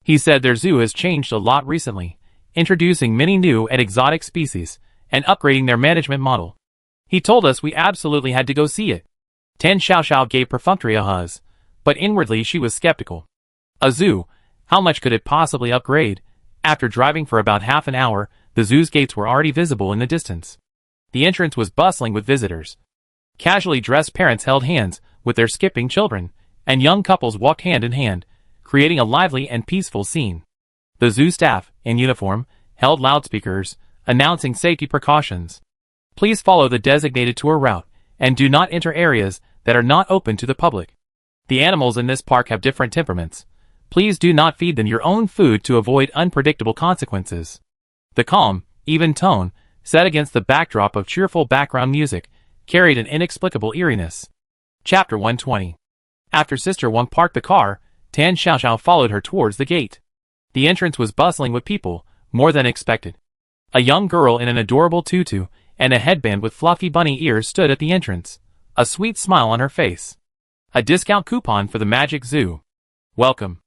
A: He said their zoo has changed a lot recently, introducing many new and exotic species, and upgrading their management model. He told us we absolutely had to go see it. Tan Xiaoxiao gave perfunctory ahas, but inwardly she was skeptical. A zoo, how much could it possibly upgrade? After driving for about half an hour, the zoo's gates were already visible in the distance. The entrance was bustling with visitors. Casually dressed parents held hands with their skipping children, and young couples walked hand in hand, creating a lively and peaceful scene. The zoo staff, in uniform, held loudspeakers, announcing safety precautions. Please follow the designated tour route, and do not enter areas that are not open to the public. The animals in this park have different temperaments. Please do not feed them your own food to avoid unpredictable consequences. The calm, even tone, set against the backdrop of cheerful background music, carried an inexplicable eeriness. Chapter 120. After Sister Wang parked the car, Tan Xiaoxiao followed her towards the gate. The entrance was bustling with people, more than expected. A young girl in an adorable tutu and a headband with fluffy bunny ears stood at the entrance. a sweet smile on her face. A discount coupon for the Magic Zoo. Welcome.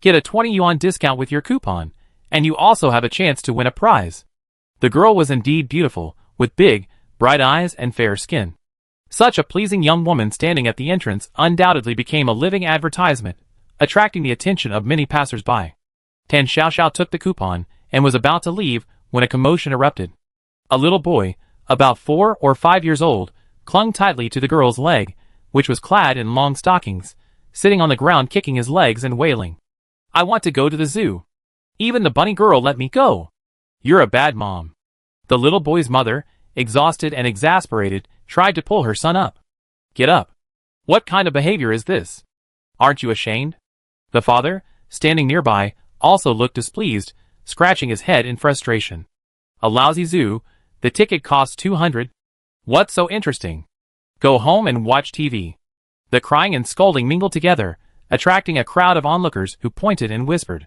A: Get a 20 yuan discount with your coupon, and you also have a chance to win a prize. The girl was indeed beautiful, with big, bright eyes and fair skin. Such a pleasing young woman standing at the entrance undoubtedly became a living advertisement, attracting the attention of many passers-by. Tan Xiaoxiao took the coupon and was about to leave when a commotion erupted. A little boy, about 4 or 5 years old, clung tightly to the girl's leg, which was clad in long stockings, sitting on the ground kicking his legs and wailing. "I want to go to the zoo. Even the bunny girl let me go. You're a bad mom." The little boy's mother, exhausted and exasperated, tried to pull her son up. "Get up. What kind of behavior is this? Aren't you ashamed?" The father, standing nearby, also looked displeased, scratching his head in frustration. "A lousy zoo. The ticket costs 200. What's so interesting? Go home and watch TV." The crying and scolding mingled together, attracting a crowd of onlookers who pointed and whispered.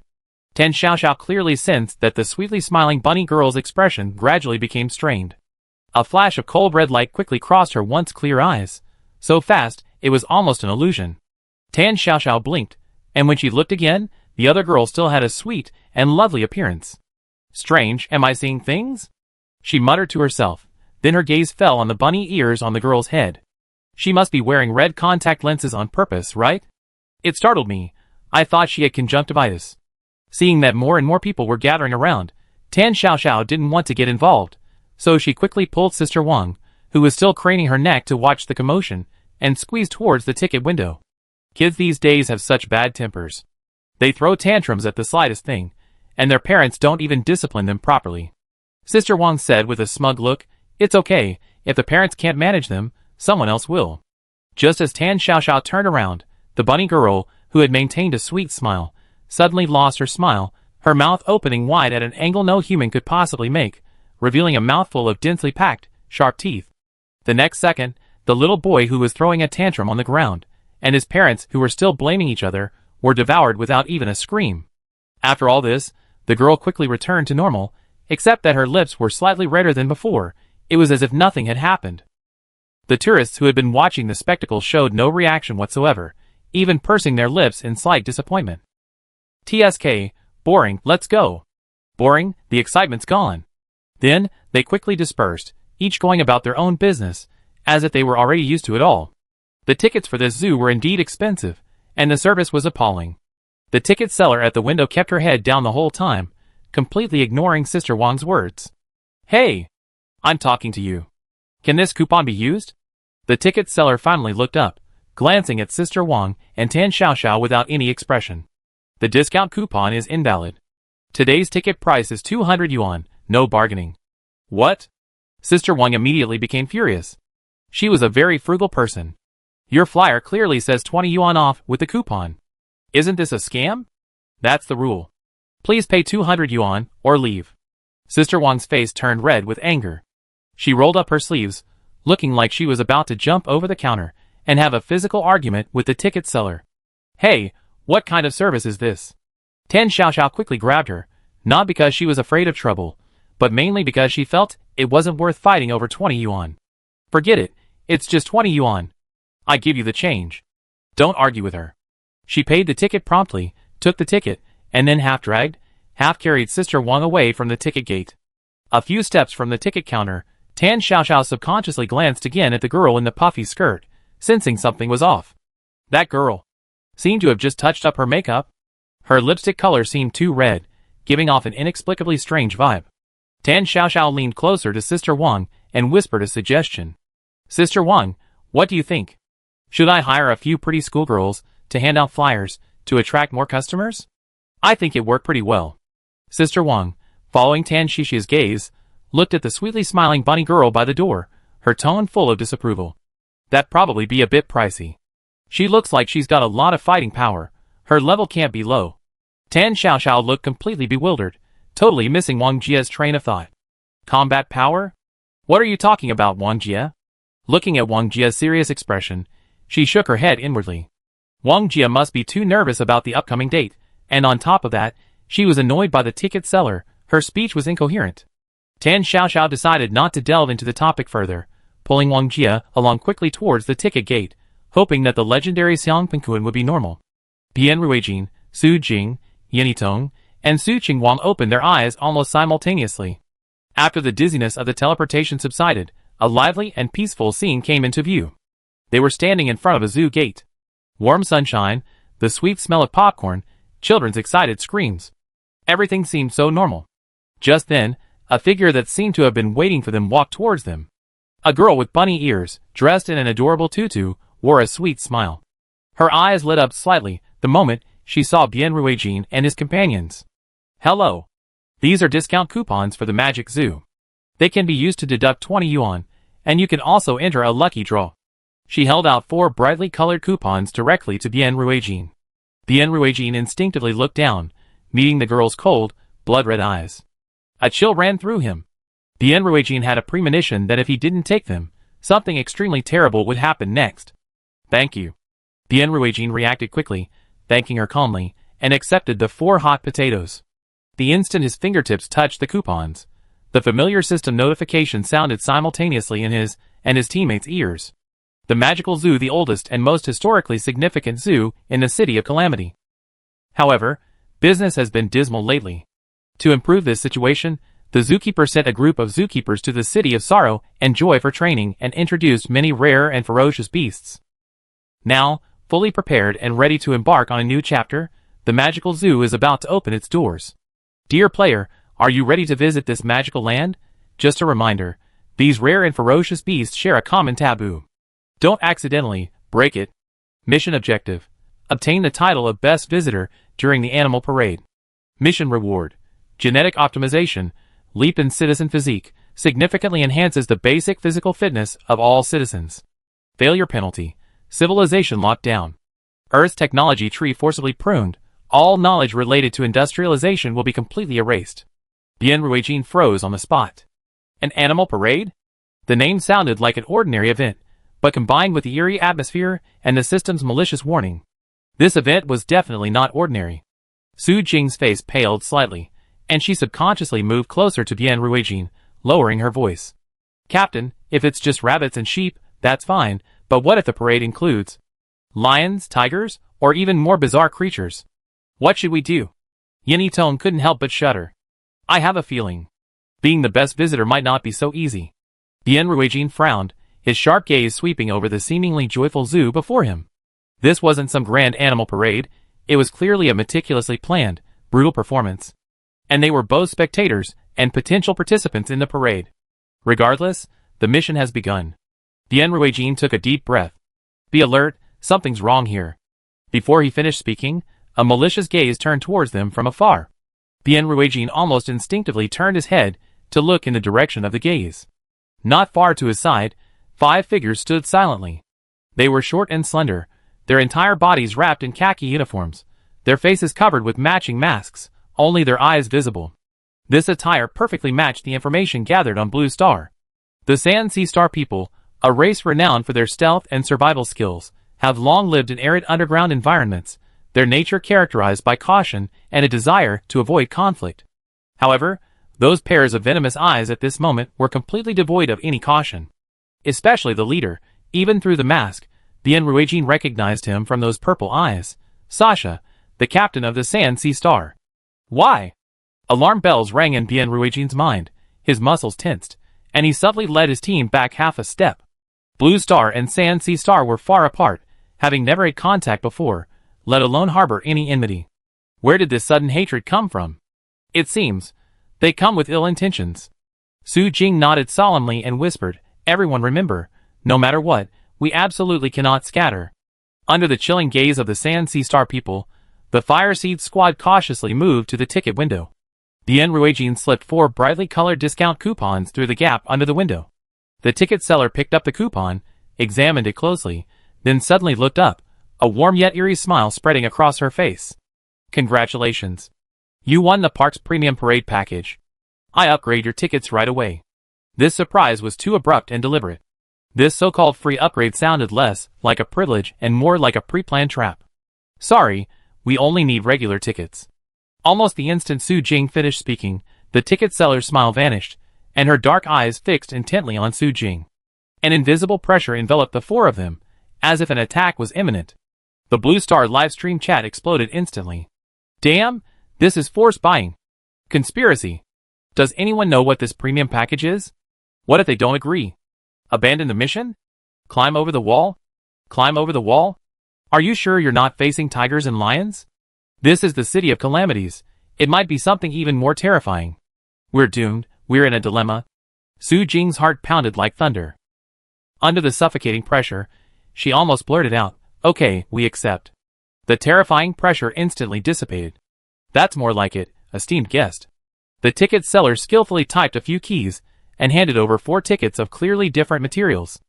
A: Tan Xiaoxiao clearly sensed that the sweetly smiling bunny girl's expression gradually became strained. A flash of cold red light quickly crossed her once clear eyes, so fast it was almost an illusion. Tan Xiaoxiao blinked, and when she looked again, the other girl still had a sweet and lovely appearance. "Strange, am I seeing things?" she muttered to herself. Then her gaze fell on the bunny ears on the girl's head. "She must be wearing red contact lenses on purpose, right? It startled me. I thought she had conjunctivitis." Seeing that more and more people were gathering around, Tan Xiaoxiao didn't want to get involved, so she quickly pulled Sister Wang, who was still craning her neck to watch the commotion, and squeezed towards the ticket window. Kids these days have such bad tempers. They throw tantrums at the slightest thing, and their parents don't even discipline them properly. Sister Wang said with a smug look, "It's okay, if the parents can't manage them, someone else will." Just as Tan Xiaoxiao turned around, the bunny girl, who had maintained a sweet smile, suddenly lost her smile, her mouth opening wide at an angle no human could possibly make, revealing a mouthful of densely packed, sharp teeth. The next second, the little boy who was throwing a tantrum on the ground, and his parents who were still blaming each other, were devoured without even a scream. After all this, the girl quickly returned to normal, except that her lips were slightly redder than before. It was as if nothing had happened. The tourists who had been watching the spectacle showed no reaction whatsoever, even pursing their lips in slight disappointment. "TSK, boring, let's go." "Boring, the excitement's gone." Then, they quickly dispersed, each going about their own business, as if they were already used to it all. The tickets for this zoo were indeed expensive, and the service was appalling. The ticket seller at the window kept her head down the whole time, completely ignoring Sister Wang's words. "Hey! I'm talking to you. Can this coupon be used?" The ticket seller finally looked up, glancing at Sister Wang and Tan Xiaoxiao without any expression. "The discount coupon is invalid. Today's ticket price is 200 yuan, no bargaining." "What?" Sister Wang immediately became furious. She was a very frugal person. "Your flyer clearly says 20 yuan off with the coupon. Isn't this a scam? That's the rule. Please pay 200 yuan or leave." Sister Wang's face turned red with anger. She rolled up her sleeves, looking like she was about to jump over the counter and have a physical argument with the ticket seller. "Hey, what kind of service is this?" Tan Xiaoxiao quickly grabbed her, not because she was afraid of trouble, but mainly because she felt it wasn't worth fighting over 20 yuan. "Forget it, it's just 20 yuan. I give you the change." Don't argue with her. She paid the ticket promptly, took the ticket, and then half-dragged, half-carried Sister Wang away from the ticket gate. A few steps from the ticket counter, Tan Xiaoxiao subconsciously glanced again at the girl in the puffy skirt, sensing something was off. That girl seemed to have just touched up her makeup. Her lipstick color seemed too red, giving off an inexplicably strange vibe. Tan Xiaoxiao leaned closer to Sister Wang and whispered a suggestion. "Sister Wang, what do you think? Should I hire a few pretty schoolgirls to hand out flyers to attract more customers? I think it worked pretty well." Sister Wang, following Tan Xiaoxiao's gaze, looked at the sweetly smiling bunny girl by the door, her tone full of disapproval. "That'd probably be a bit pricey. She looks like she's got a lot of fighting power. Her level can't be low." Tan Xiaoxiao looked completely bewildered, totally missing Wang Jia's train of thought. "Combat power? What are you talking about, Wang Jia?" Looking at Wang Jia's serious expression, she shook her head inwardly. Wang Jia must be too nervous about the upcoming date, and on top of that, she was annoyed by the ticket seller. Her speech was incoherent. Tan Xiaoxiao decided not to delve into the topic further, pulling Wang Jia along quickly towards the ticket gate, hoping that the legendary Xiang Pengkuan would be normal. Bian Ruijin, Su Jing, Yinitong, and Su Qingwang opened their eyes almost simultaneously. After the dizziness of the teleportation subsided, a lively and peaceful scene came into view. They were standing in front of a zoo gate. Warm sunshine, the sweet smell of popcorn, children's excited screams. Everything seemed so normal. Just then, a figure that seemed to have been waiting for them walked towards them. A girl with bunny ears, dressed in an adorable tutu, wore a sweet smile. Her eyes lit up slightly the moment she saw Bian Ruijin and his companions. Hello. These are discount coupons for the Magic Zoo. They can be used to deduct 20 yuan, and you can also enter a lucky draw. She held out 4 brightly colored coupons directly to Bian Ruijin. Bian Ruijin instinctively looked down, meeting the girl's cold, blood-red eyes. A chill ran through him. Bian Ruijin had a premonition that if he didn't take them, something extremely terrible would happen next. Thank you. Bian Ruijin reacted quickly, thanking her calmly, and accepted the 4 hot potatoes. The instant his fingertips touched the coupons, the familiar system notification sounded simultaneously in his and his teammates' ears. The Magical Zoo, the oldest and most historically significant zoo in the City of Calamity. However, business has been dismal lately. To improve this situation, the zookeeper sent a group of zookeepers to the City of Sorrow and Joy for training and introduced many rare and ferocious beasts. Now, fully prepared and ready to embark on a new chapter, the Magical Zoo is about to open its doors. Dear player, are you ready to visit this magical land? Just a reminder, these rare and ferocious beasts share a common taboo. Don't accidentally break it. Mission objective: obtain the title of Best Visitor during the Animal Parade. Mission reward: genetic optimization, leap in citizen physique, significantly enhances the basic physical fitness of all citizens. Failure penalty: civilization locked down. Earth's technology tree forcibly pruned. All knowledge related to industrialization will be completely erased. Bian Ruijin froze on the spot. An animal parade? The name sounded like an ordinary event, but combined with the eerie atmosphere and the system's malicious warning, this event was definitely not ordinary. Su Jing's face paled slightly, and she subconsciously moved closer to Bian Ruijin, lowering her voice. Captain, if it's just rabbits and sheep, that's fine, but what if the parade includes lions, tigers, or even more bizarre creatures? What should we do? Yinitong couldn't help but shudder. I have a feeling being the best visitor might not be so easy. Bian Ruijin frowned, his sharp gaze sweeping over the seemingly joyful zoo before him. This wasn't some grand animal parade, it was clearly a meticulously planned, brutal performance. And they were both spectators and potential participants in the parade. Regardless, the mission has begun. Bian Ruijin took a deep breath. Be alert, something's wrong here. Before he finished speaking, a malicious gaze turned towards them from afar. Bian Ruijin almost instinctively turned his head to look in the direction of the gaze. Not far to his side, 5 figures stood silently. They were short and slender, their entire bodies wrapped in khaki uniforms, their faces covered with matching masks, only their eyes visible. This attire perfectly matched the information gathered on Blue Star. The Sand Sea Star people, a race renowned for their stealth and survival skills, have long lived in arid underground environments, their nature characterized by caution and a desire to avoid conflict. However, those pairs of venomous eyes at this moment were completely devoid of any caution. Especially the leader, even through the mask, Bian Ruijin recognized him from those purple eyes. Sasha, the captain of the Sand Sea Star. Why? Alarm bells rang in Bian Ruijin's mind, his muscles tensed, and he subtly led his team back half a step. Blue Star and Sand Sea Star were far apart, having never had contact before, let alone harbor any enmity. Where did this sudden hatred come from? It seems they come with ill intentions. Su Jing nodded solemnly and whispered, everyone remember, no matter what, we absolutely cannot scatter. Under the chilling gaze of the Sand Sea Star people, the Fireseed squad cautiously moved to the ticket window. Bian Ruijin slipped 4 brightly colored discount coupons through the gap under the window. The ticket seller picked up the coupon, examined it closely, then suddenly looked up, a warm yet eerie smile spreading across her face. Congratulations. You won the park's premium parade package. I upgrade your tickets right away. This surprise was too abrupt and deliberate. This so-called free upgrade sounded less like a privilege and more like a pre-planned trap. Sorry, we only need regular tickets. Almost the instant Su Jing finished speaking, the ticket seller's smile vanished, and her dark eyes fixed intently on Su Jing. An invisible pressure enveloped the four of them, as if an attack was imminent. The Blue Star livestream chat exploded instantly. Damn, this is force buying. Conspiracy. Does anyone know what this premium package is? What if they don't agree? Abandon the mission? Climb over the wall? Climb over the wall? Are you sure you're not facing tigers and lions? This is the city of calamities. It might be something even more terrifying. We're doomed. We're in a dilemma. Su Jing's heart pounded like thunder. Under the suffocating pressure, she almost blurted out, "Okay, we accept." The terrifying pressure instantly dissipated. "That's more like it, esteemed guest." The ticket seller skillfully typed a few keys and handed over 4 tickets of clearly different materials.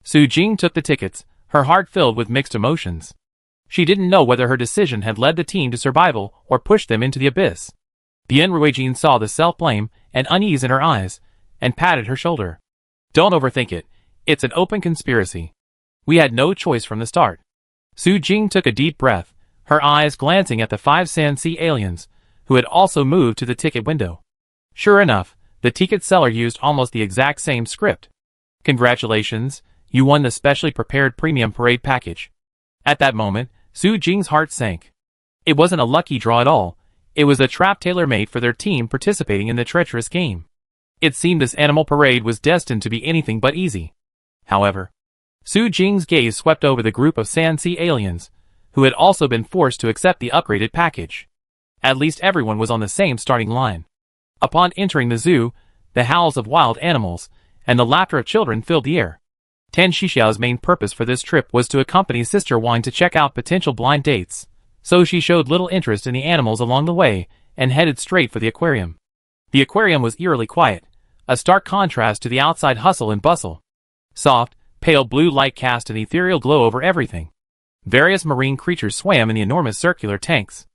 A: Su Jing took the tickets, her heart filled with mixed emotions. She didn't know whether her decision had led the team to survival or pushed them into the abyss. Bien Ruijin saw the self-blame and unease in her eyes and patted her shoulder. "Don't overthink it. It's an open conspiracy. We had no choice from the start." Su Jing took a deep breath, her eyes glancing at the 5 Sansi aliens, who had also moved to the ticket window. Sure enough, the ticket seller used almost the exact same script. "Congratulations, you won the specially prepared premium parade package." At that moment, Su Jing's heart sank. It wasn't a lucky draw at all. It was a trap tailor-made for their team participating in the treacherous game. It seemed this animal parade was destined to be anything but easy. However, Su Jing's gaze swept over the group of Sansi aliens, who had also been forced to accept the upgraded package. At least everyone was on the same starting line. Upon entering the zoo, the howls of wild animals and the laughter of children filled the air. Tan Shixiao's main purpose for this trip was to accompany Sister Wang to check out potential blind dates, so she showed little interest in the animals along the way and headed straight for the aquarium. The aquarium was eerily quiet, a stark contrast to the outside hustle and bustle. Soft, pale blue light cast an ethereal glow over everything. Various marine creatures swam in the enormous circular tanks.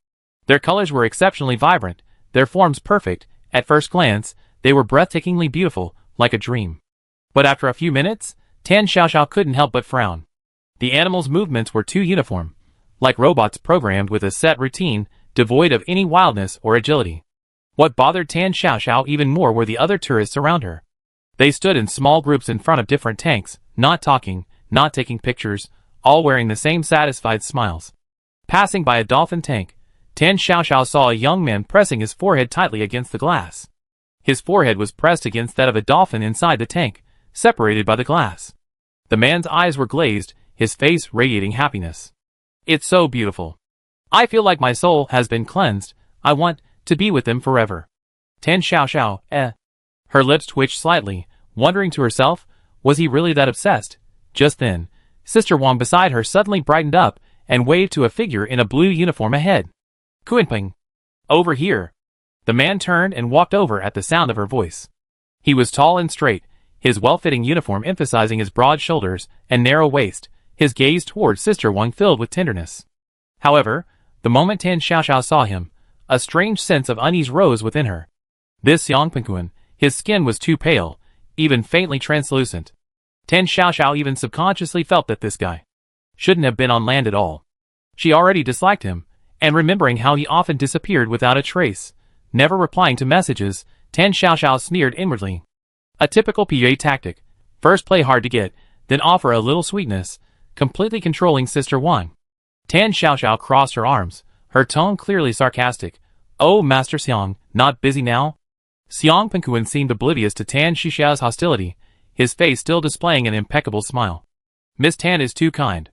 A: Their colors were exceptionally vibrant, their forms perfect. At first glance, they were breathtakingly beautiful, like a dream. But after a few minutes, Tan Xiaoxiao couldn't help but frown. The animals' movements were too uniform, like robots programmed with a set routine, devoid of any wildness or agility. What bothered Tan Xiaoxiao even more were the other tourists around her. They stood in small groups in front of different tanks, not talking, not taking pictures, all wearing the same satisfied smiles. Passing by a dolphin tank, Tan Xiaoxiao saw a young man pressing his forehead tightly against the glass. His forehead was pressed against that of a dolphin inside the tank, separated by the glass. The man's eyes were glazed, his face radiating happiness. "It's so beautiful. I feel like my soul has been cleansed. I want to be with them forever." Tan Xiaoxiao, Her lips twitched slightly, wondering to herself, was he really that obsessed? Just then, Sister Wang beside her suddenly brightened up and waved to a figure in a blue uniform ahead. "Kuinping. Over here." The man turned and walked over at the sound of her voice. He was tall and straight, his well-fitting uniform emphasizing his broad shoulders and narrow waist, his gaze toward Sister Wang filled with tenderness. However, the moment Tan Xiaoxiao saw him, a strange sense of unease rose within her. This Xiang Penguin, his skin was too pale, even faintly translucent. Tan Xiaoxiao even subconsciously felt that this guy shouldn't have been on land at all. She already disliked him, and remembering how he often disappeared without a trace, never replying to messages, Tan Xiaoxiao sneered inwardly. A typical PA tactic: first play hard to get, then offer a little sweetness, completely controlling Sister Wang. Tan Xiaoxiao crossed her arms, her tone clearly sarcastic. "Oh, Master Xiang, not busy now?" Xiang Penguin seemed oblivious to Tan Xiaoxiao's hostility, his face still displaying an impeccable smile. "Miss Tan is too kind.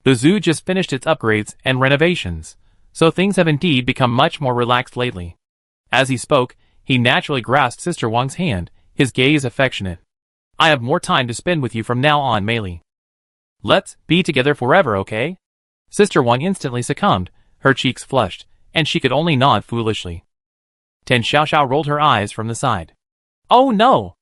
A: The zoo just finished its upgrades and renovations, so things have indeed become much more relaxed lately." As he spoke, he naturally grasped Sister Wang's hand, his gaze affectionate. "I have more time to spend with you from now on, Meili. Let's be together forever, okay?" Sister Wang instantly succumbed, her cheeks flushed, and she could only nod foolishly. Tan Xiaoxiao rolled her eyes from the side. "Oh no!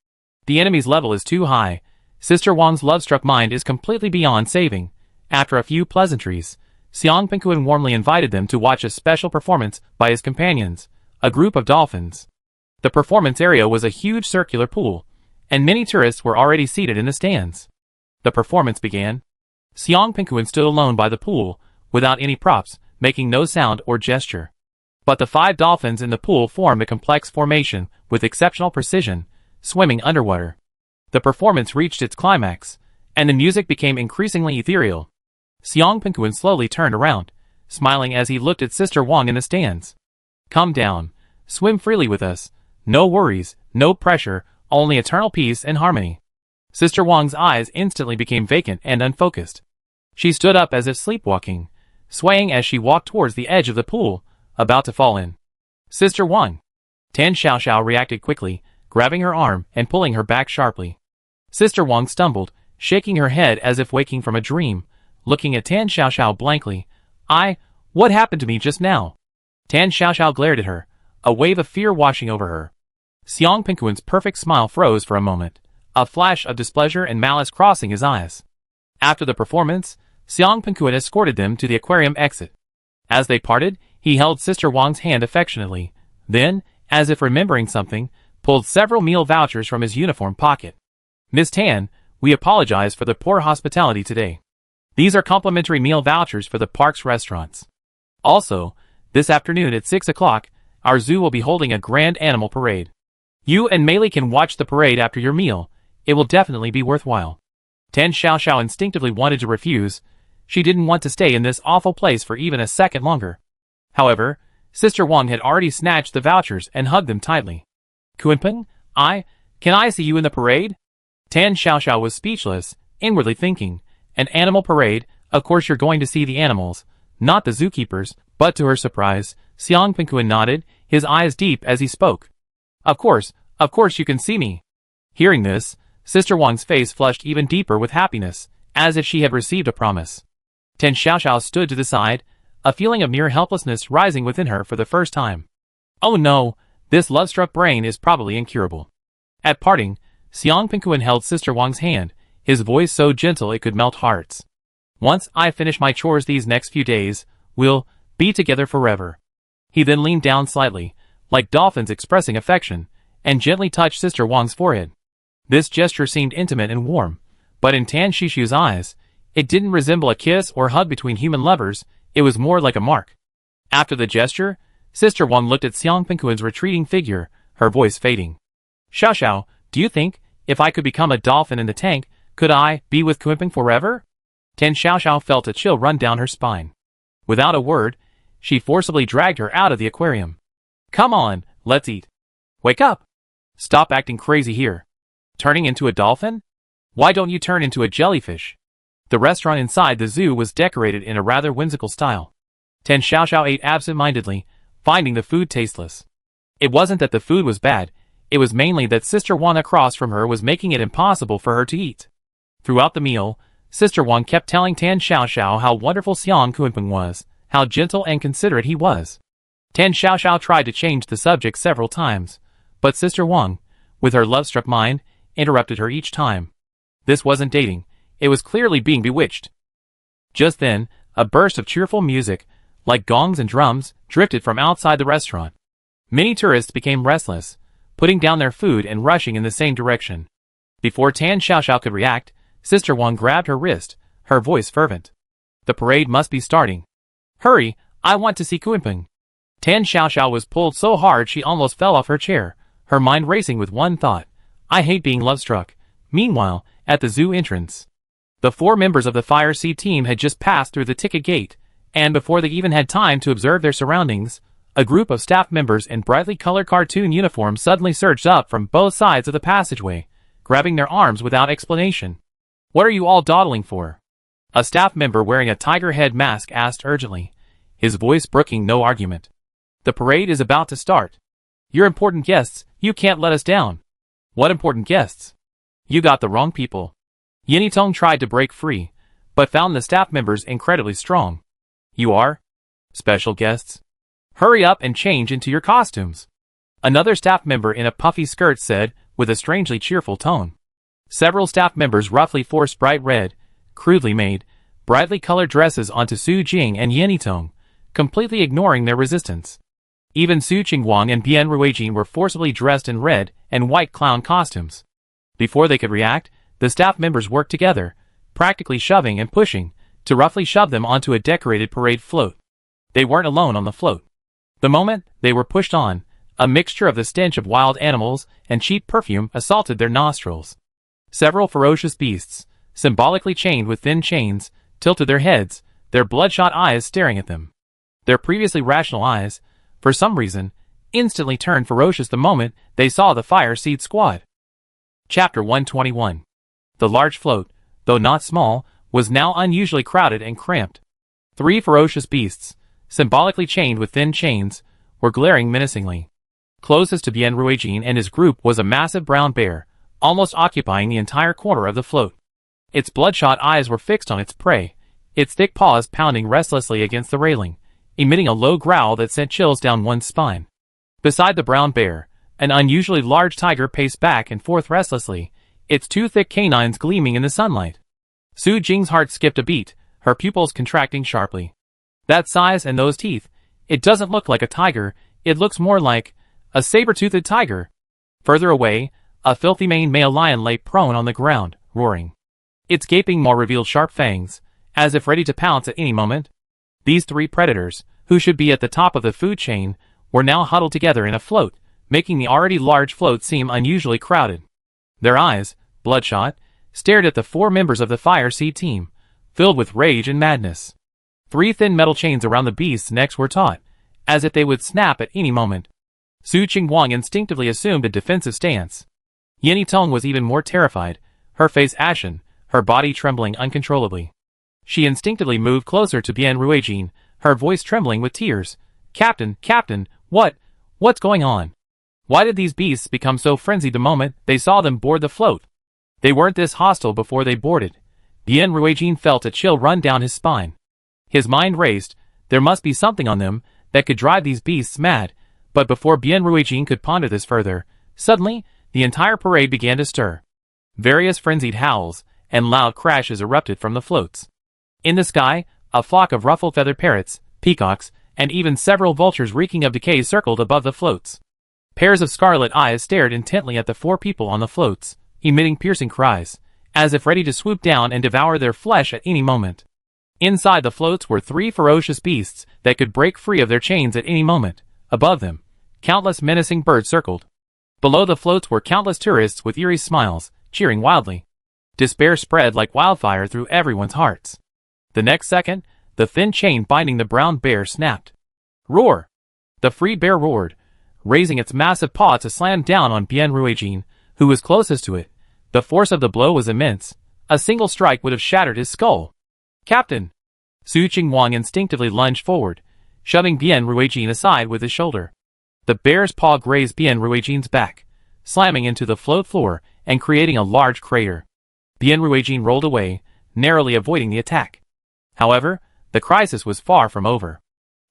A: The enemy's level is too high. Sister Wang's love-struck mind is completely beyond saving." After a few pleasantries, Xiang Penguin warmly invited them to watch a special performance by his companions, a group of dolphins. The performance area was a huge circular pool, and many tourists were already seated in the stands. The performance began. Xiang Penguin stood alone by the pool, without any props, making no sound or gesture. But the 5 dolphins in the pool formed a complex formation with exceptional precision, swimming underwater. The performance reached its climax, and the music became increasingly ethereal. Xiang Pinguin slowly turned around, smiling as he looked at Sister Wang in the stands. Come down, swim freely with us, no worries, no pressure, only eternal peace and harmony. Sister Wang's eyes instantly became vacant and unfocused. She stood up as if sleepwalking, swaying as she walked towards the edge of the pool, about to fall in. Sister Wang. Tan Xiaoxiao reacted quickly, grabbing her arm and pulling her back sharply. Sister Wang stumbled, shaking her head as if waking from a dream, looking at Tan Xiaoxiao blankly. What happened to me just now? Tan Xiaoxiao glared at her, a wave of fear washing over her. Xiang Pinguin's perfect smile froze for a moment, a flash of displeasure and malice crossing his eyes. After the performance, Xiang Pinguin escorted them to the aquarium exit. As they parted, he held Sister Wang's hand affectionately, then, as if remembering something, pulled several meal vouchers from his uniform pocket. Miss Tan, we apologize for the poor hospitality today. These are complimentary meal vouchers for the park's restaurants. Also, this afternoon at 6 o'clock, our zoo will be holding a grand animal parade. You and Meili can watch the parade after your meal. It will definitely be worthwhile. Tan Xiaoxiao instinctively wanted to refuse. She didn't want to stay in this awful place for even a second longer. However, Sister Wang had already snatched the vouchers and hugged them tightly. Kunpeng, can I see you in the parade? Tan Xiaoxiao was speechless, inwardly thinking, an animal parade, of course you're going to see the animals, not the zookeepers, but to her surprise, Xiang Pinguin nodded, his eyes deep as he spoke. Of course you can see me. Hearing this, Sister Wang's face flushed even deeper with happiness, as if she had received a promise. Tan Xiaoxiao stood to the side, a feeling of near helplessness rising within her for the first time. Oh no, this love-struck brain is probably incurable. At parting, Xiang Pinguin held Sister Wang's hand, his voice so gentle it could melt hearts. Once I finish my chores these next few days, we'll be together forever. He then leaned down slightly, like dolphins expressing affection, and gently touched Sister Wang's forehead. This gesture seemed intimate and warm, but in Tan Xiaoxiao's eyes, it didn't resemble a kiss or hug between human lovers, it was more like a mark. After the gesture, Sister Wang looked at Xiang Pinguin's retreating figure, her voice fading. Xiaoxiao, do you think, if I could become a dolphin in the tank, could I be with Kunpeng forever? Tan Xiaoxiao felt a chill run down her spine. Without a word, she forcibly dragged her out of the aquarium. Come on, let's eat. Wake up. Stop acting crazy here. Turning into a dolphin? Why don't you turn into a jellyfish? The restaurant inside the zoo was decorated in a rather whimsical style. Tan Xiaoxiao ate absent-mindedly, finding the food tasteless. It wasn't that the food was bad, it was mainly that Sister Wang across from her was making it impossible for her to eat. Throughout the meal, Sister Wang kept telling Tan Xiaoxiao how wonderful Xiang Kunpeng was, how gentle and considerate he was. Tan Xiaoxiao tried to change the subject several times, but Sister Wang, with her love-struck mind, interrupted her each time. This wasn't dating, it was clearly being bewitched. Just then, a burst of cheerful music, like gongs and drums, drifted from outside the restaurant. Many tourists became restless, putting down their food and rushing in the same direction. Before Tan Xiaoxiao could react, Sister Wang grabbed her wrist, her voice fervent. The parade must be starting. Hurry, I want to see Kunpeng. Tan Xiaoxiao was pulled so hard she almost fell off her chair, her mind racing with one thought. I hate being love-struck. Meanwhile, at the zoo entrance, the 4 members of the Fire Sea team had just passed through the ticket gate, and before they even had time to observe their surroundings, a group of staff members in brightly colored cartoon uniforms suddenly surged up from both sides of the passageway, grabbing their arms without explanation. What are you all dawdling for? A staff member wearing a tiger head mask asked urgently, his voice brooking no argument. The parade is about to start. You're important guests, you can't let us down. What important guests? You got the wrong people. Yinitong tried to break free, but found the staff members incredibly strong. You are? Special guests? Hurry up and change into your costumes. Another staff member in a puffy skirt said, with a strangely cheerful tone. Several staff members roughly forced bright red, crudely made, brightly colored dresses onto Su Jing and Yinitong, completely ignoring their resistance. Even Su Qingguang and Bian Ruijin were forcibly dressed in red and white clown costumes. Before they could react, the staff members worked together, practically shoving and pushing, to roughly shove them onto a decorated parade float. They weren't alone on the float. The moment they were pushed on, a mixture of the stench of wild animals and cheap perfume assaulted their nostrils. Several ferocious beasts, symbolically chained with thin chains, tilted their heads, their bloodshot eyes staring at them. Their previously rational eyes, for some reason, instantly turned ferocious the moment they saw the Fire Seed Squad. Chapter 121. The large float, though not small, was now unusually crowded and cramped. 3 ferocious beasts, symbolically chained with thin chains, were glaring menacingly. Closest to Bien Ruijin and his group was a massive brown bear, almost occupying the entire corner of the float. Its bloodshot eyes were fixed on its prey, its thick paws pounding restlessly against the railing, emitting a low growl that sent chills down one's spine. Beside the brown bear, an unusually large tiger paced back and forth restlessly, its 2 thick canines gleaming in the sunlight. Su Jing's heart skipped a beat, her pupils contracting sharply. That size and those teeth, it doesn't look like a tiger, it looks more like a saber-toothed tiger. Further away, a filthy-maned male lion lay prone on the ground, roaring. Its gaping maw revealed sharp fangs, as if ready to pounce at any moment. These 3 predators, who should be at the top of the food chain, were now huddled together in a float, making the already large float seem unusually crowded. Their eyes, bloodshot, stared at the 4 members of the Fire Seed team, filled with rage and madness. 3 thin metal chains around the beasts' necks were taut, as if they would snap at any moment. Su Qingguang instinctively assumed a defensive stance. Yan Yitong was even more terrified, her face ashen, her body trembling uncontrollably. She instinctively moved closer to Bien Ruijin, her voice trembling with tears. Captain, what's going on? Why did these beasts become so frenzied the moment they saw them board the float? They weren't this hostile before they boarded. Bien Ruijin felt a chill run down his spine. His mind raced, there must be something on them that could drive these beasts mad, but before Bien Ruijin could ponder this further, suddenly, the entire parade began to stir. Various frenzied howls and loud crashes erupted from the floats. In the sky, a flock of ruffled feathered parrots, peacocks, and even several vultures reeking of decay circled above the floats. Pairs of scarlet eyes stared intently at the 4 people on the floats, emitting piercing cries, as if ready to swoop down and devour their flesh at any moment. Inside the floats were 3 ferocious beasts that could break free of their chains at any moment. Above them, countless menacing birds circled. Below the floats were countless tourists with eerie smiles, cheering wildly. Despair spread like wildfire through everyone's hearts. The next second, the thin chain binding the brown bear snapped. Roar! The freed bear roared, raising its massive paw to slam down on Bien Ruijin, who was closest to it. The force of the blow was immense. A single strike would have shattered his skull. Captain! Su Qingguang instinctively lunged forward, shoving Bien Ruijin aside with his shoulder. The bear's paw grazed Bien Ruijin's back, slamming into the float floor and creating a large crater. Bien Ruijin rolled away, narrowly avoiding the attack. However, the crisis was far from over.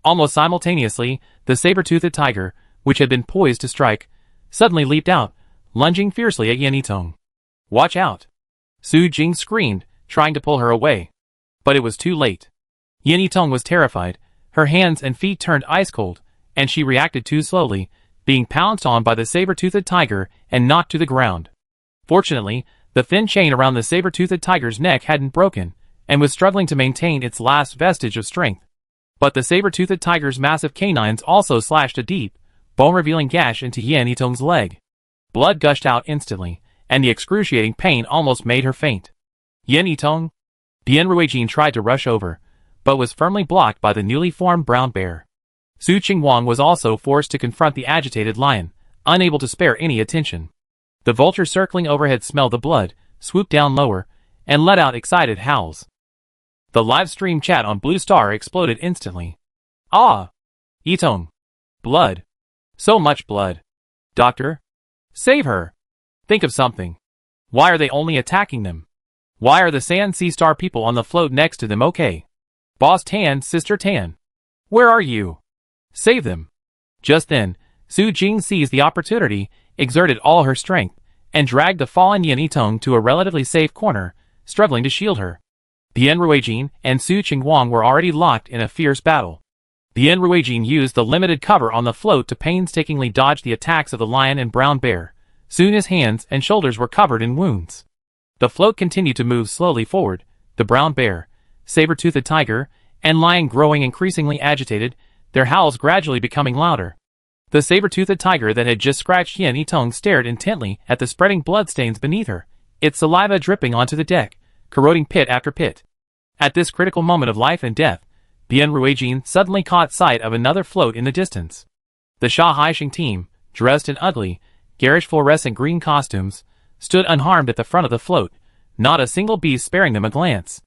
A: Almost simultaneously, the saber-toothed tiger, which had been poised to strike, suddenly leaped out, lunging fiercely at Yan Yitong. Watch out! Su Jing screamed, trying to pull her away. But it was too late. Yan Yitong was terrified, her hands and feet turned ice-cold, and she reacted too slowly, being pounced on by the saber-toothed tiger and knocked to the ground. Fortunately, the thin chain around the saber-toothed tiger's neck hadn't broken, and was struggling to maintain its last vestige of strength. But the saber-toothed tiger's massive canines also slashed a deep, bone-revealing gash into Yan Yitong's leg. Blood gushed out instantly, and the excruciating pain almost made her faint. Yan Yitong? Bien Ruijin tried to rush over, but was firmly blocked by the newly formed brown bear. Su Qingguang was also forced to confront the agitated lion, unable to spare any attention. The vulture circling overhead smelled the blood, swooped down lower, and let out excited howls. The live stream chat on Blue Star exploded instantly. Ah! Yitong! Blood! So much blood! Doctor? Save her! Think of something. Why are they only attacking them? Why are the San Sea Star people on the float next to them okay? Boss Tan, Sister Tan. Where are you? Save them. Just then, Su Jing seized the opportunity, exerted all her strength, and dragged the fallen Yan Yitong to a relatively safe corner, struggling to shield her. Bien Ruijin and Su Qingguang were already locked in a fierce battle. Bien Ruijin used the limited cover on the float to painstakingly dodge the attacks of the lion and brown bear. Soon his hands and shoulders were covered in wounds. The float continued to move slowly forward, the brown bear, saber-toothed tiger, and lion growing increasingly agitated, their howls gradually becoming louder. The saber-toothed tiger that had just scratched Yan Yitong stared intently at the spreading bloodstains beneath her, its saliva dripping onto the deck, corroding pit after pit. At this critical moment of life and death, Bien Ruijin suddenly caught sight of another float in the distance. The Sha Haixing team, dressed in ugly, garish fluorescent green costumes, stood unharmed at the front of the float, not a single beast sparing them a glance.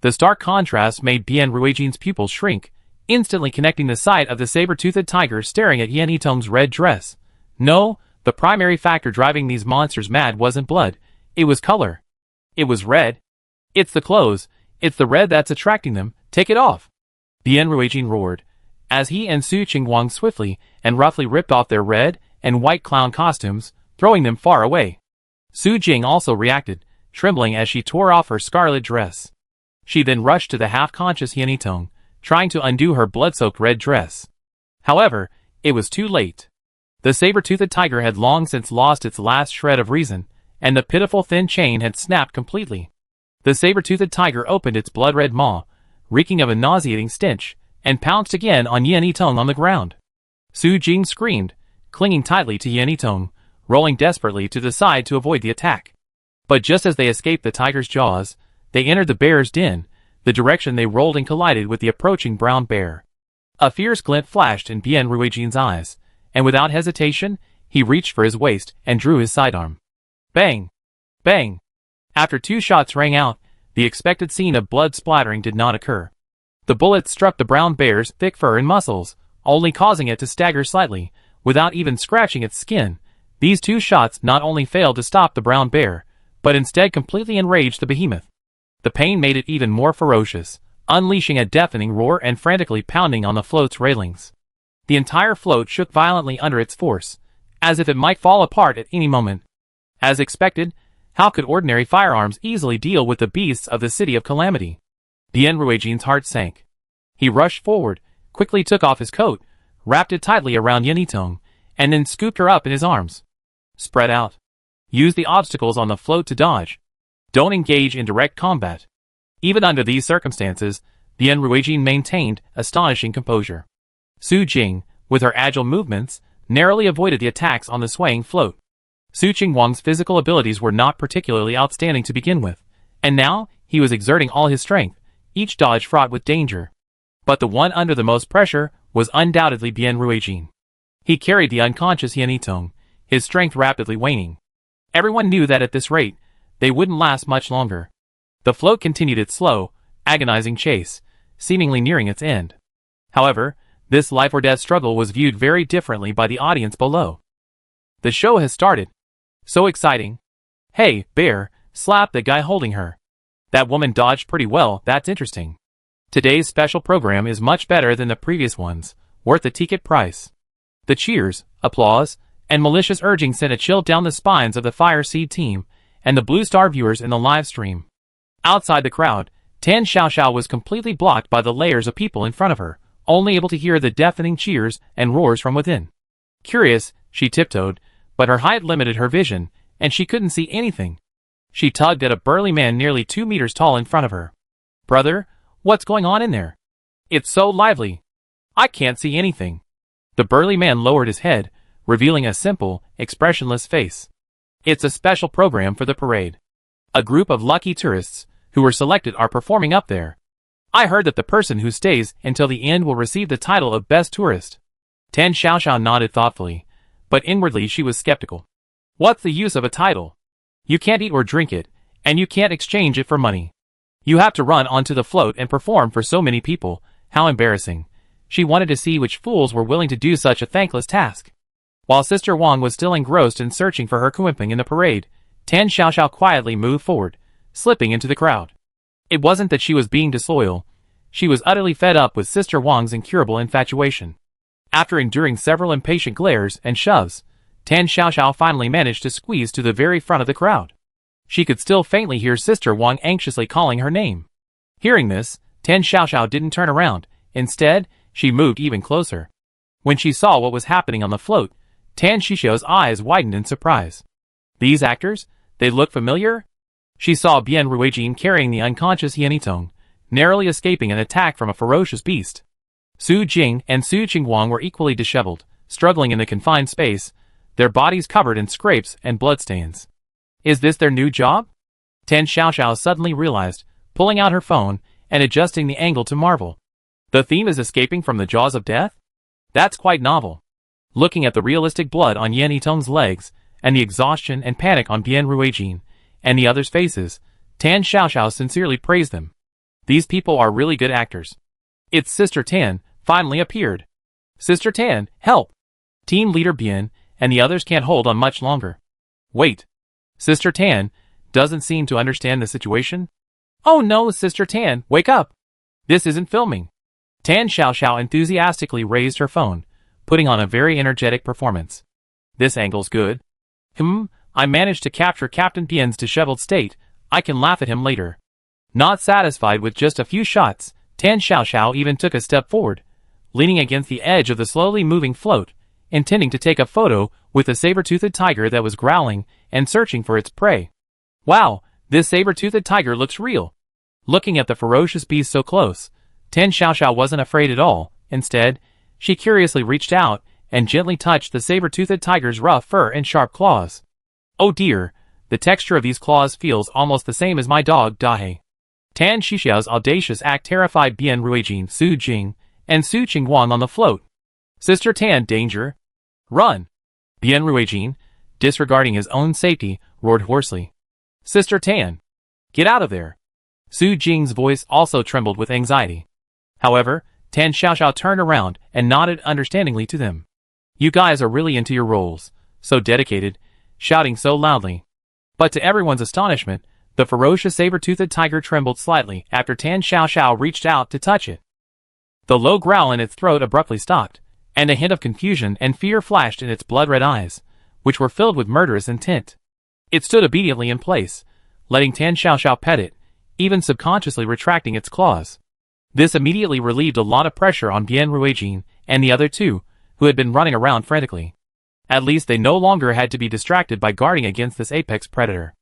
A: The stark contrast made Bien Ruijin's pupils shrink, instantly connecting the sight of the saber-toothed tiger staring at Yan Yitong's red dress. No, the primary factor driving these monsters mad wasn't blood, it was color. It was red. It's the clothes, it's the red that's attracting them, take it off. Bien Ruijin roared, as he and Su Qingguang swiftly and roughly ripped off their red and white clown costumes, throwing them far away. Su Jing also reacted, trembling as she tore off her scarlet dress. She then rushed to the half-conscious Yan Yitong, trying to undo her blood-soaked red dress. However, it was too late. The saber-toothed tiger had long since lost its last shred of reason, and the pitiful thin chain had snapped completely. The saber-toothed tiger opened its blood-red maw, reeking of a nauseating stench, and pounced again on Yan Yitong on the ground. Su Jing screamed, clinging tightly to Yan Yitong, rolling desperately to the side to avoid the attack. But just as they escaped the tiger's jaws, they entered the bear's den, the direction they rolled and collided with the approaching brown bear. A fierce glint flashed in Bien Ruijin's eyes, and without hesitation, he reached for his waist and drew his sidearm. Bang! Bang! After 2 shots rang out, the expected scene of blood splattering did not occur. The bullets struck the brown bear's thick fur and muscles, only causing it to stagger slightly, without even scratching its skin. These 2 shots not only failed to stop the brown bear, but instead completely enraged the behemoth. The pain made it even more ferocious, unleashing a deafening roar and frantically pounding on the float's railings. The entire float shook violently under its force, as if it might fall apart at any moment. As expected, how could ordinary firearms easily deal with the beasts of the City of Calamity? Bien Ruijin's heart sank. He rushed forward, quickly took off his coat, wrapped it tightly around Yan Yitong, and then scooped her up in his arms. Spread out. Use the obstacles on the float to dodge. Don't engage in direct combat. Even under these circumstances, Bien Ruijin maintained astonishing composure. Su Jing, with her agile movements, narrowly avoided the attacks on the swaying float. Su Qingguang's physical abilities were not particularly outstanding to begin with, and now he was exerting all his strength, each dodge fraught with danger. But the one under the most pressure was undoubtedly Bien Ruijin. He carried the unconscious Yan Yitong, his strength rapidly waning. Everyone knew that at this rate, they wouldn't last much longer. The float continued its slow, agonizing chase, seemingly nearing its end. However, this life-or-death struggle was viewed very differently by the audience below. The show has started. So exciting. Hey, bear, slap the guy holding her. That woman dodged pretty well, that's interesting. Today's special program is much better than the previous ones, worth the ticket price. The cheers, applause, and malicious urging sent a chill down the spines of the Fire Seed team and the Blue Star viewers in the live stream. Outside the crowd, Tan Xiaoxiao was completely blocked by the layers of people in front of her, only able to hear the deafening cheers and roars from within. Curious, she tiptoed, but her height limited her vision, and she couldn't see anything. She tugged at a burly man nearly 2 meters tall in front of her. Brother, what's going on in there? It's so lively. I can't see anything. The burly man lowered his head, revealing a simple, expressionless face. It's a special program for the parade. A group of lucky tourists, who were selected, are performing up there. I heard that the person who stays until the end will receive the title of Best Tourist. Tan Xiaoxiao nodded thoughtfully, but inwardly she was skeptical. What's the use of a title? You can't eat or drink it, and you can't exchange it for money. You have to run onto the float and perform for so many people. How embarrassing. She wanted to see which fools were willing to do such a thankless task. While Sister Wang was still engrossed in searching for her Kuimping in the parade, Tan Xiaoxiao quietly moved forward, slipping into the crowd. It wasn't that she was being disloyal. She was utterly fed up with Sister Wang's incurable infatuation. After enduring several impatient glares and shoves, Tan Xiaoxiao finally managed to squeeze to the very front of the crowd. She could still faintly hear Sister Wang anxiously calling her name. Hearing this, Tan Xiaoxiao didn't turn around. Instead, she moved even closer. When she saw what was happening on the float, Tan Xiaoxiao's eyes widened in surprise. These actors? They look familiar? She saw Bien Ruijin carrying the unconscious Yan Yitong, narrowly escaping an attack from a ferocious beast. Su Jing and Su Qingguang were equally disheveled, struggling in the confined space, their bodies covered in scrapes and bloodstains. Is this their new job? Tan Xiaoxiao suddenly realized, pulling out her phone and adjusting the angle to marvel. The theme is escaping from the jaws of death? That's quite novel. Looking at the realistic blood on Yan Yitong's legs, and the exhaustion and panic on Bian Ruijin and the others' faces, Tan Xiaoxiao sincerely praised them. These people are really good actors. Its Sister Tan finally appeared. Sister Tan, help! Team leader Bian and the others can't hold on much longer. Wait. Sister Tan doesn't seem to understand the situation? Oh no, Sister Tan, wake up! This isn't filming. Tan Xiaoxiao enthusiastically raised her phone, putting on a very energetic performance. This angle's good. I managed to capture Captain Bian's disheveled state. I can laugh at him later. Not satisfied with just a few shots, Tan Xiaoxiao even took a step forward, leaning against the edge of the slowly moving float, intending to take a photo with a saber-toothed tiger that was growling and searching for its prey. Wow, this saber-toothed tiger looks real. Looking at the ferocious beast so close, Tan Xiaoxiao wasn't afraid at all. Instead, she curiously reached out and gently touched the saber-toothed tiger's rough fur and sharp claws. Oh dear, the texture of these claws feels almost the same as my dog Dahe. Tan Xiaoxiao's audacious act terrified Bian Ruijin, Su Jing, and Su Qingguang on the float. Sister Tan, danger! Run! Bian Ruijin, disregarding his own safety, roared hoarsely. Sister Tan! Get out of there! Su Jing's voice also trembled with anxiety. However, Tan Xiaoxiao turned around and nodded understandingly to them. You guys are really into your roles, so dedicated, shouting so loudly. But to everyone's astonishment, the ferocious saber-toothed tiger trembled slightly after Tan Xiaoxiao reached out to touch it. The low growl in its throat abruptly stopped, and a hint of confusion and fear flashed in its blood-red eyes, which were filled with murderous intent. It stood obediently in place, letting Tan Xiaoxiao pet it, even subconsciously retracting its claws. This immediately relieved a lot of pressure on Bian Ruijin and the other two, who had been running around frantically. At least they no longer had to be distracted by guarding against this apex predator.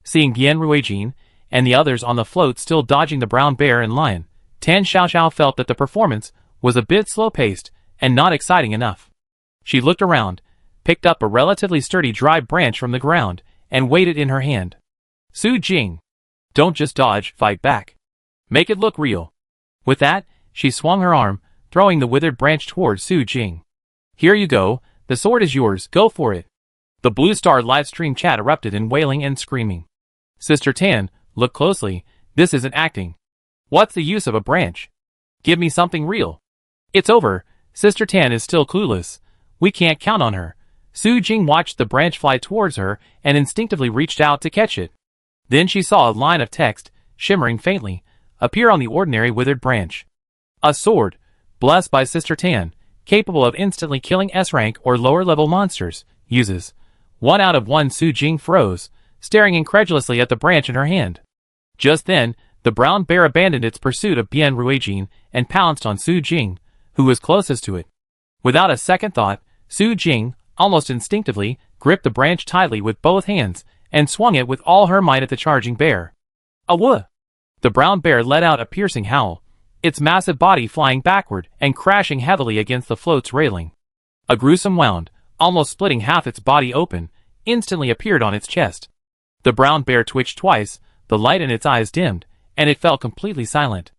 A: Seeing Bian Ruijin and the others on the float still dodging the brown bear and lion, Tan Xiaoxiao felt that the performance was a bit slow-paced and not exciting enough. She looked around, picked up a relatively sturdy dry branch from the ground, and weighed it in her hand. Su Jing! Don't just dodge, fight back. Make it look real. With that, she swung her arm, throwing the withered branch towards Su Jing. Here you go, the sword is yours, go for it. The Blue Star livestream chat erupted in wailing and screaming. Sister Tan, look closely, this isn't acting. What's the use of a branch? Give me something real. It's over, Sister Tan is still clueless. We can't count on her. Su Jing watched the branch fly towards her and instinctively reached out to catch it. Then she saw a line of text, shimmering faintly, appear on the ordinary withered branch. A sword, blessed by Sister Tan, capable of instantly killing S-rank or lower-level monsters, uses. 1 out of 1. Su Jing froze, staring incredulously at the branch in her hand. Just then, the brown bear abandoned its pursuit of Bian Ruijin and pounced on Su Jing, who was closest to it. Without a second thought, Su Jing, almost instinctively, gripped the branch tightly with both hands and swung it with all her might at the charging bear. Awooh! The brown bear let out a piercing howl, its massive body flying backward and crashing heavily against the float's railing. A gruesome wound, almost splitting half its body open, instantly appeared on its chest. The brown bear twitched twice, the light in its eyes dimmed, and it fell completely silent.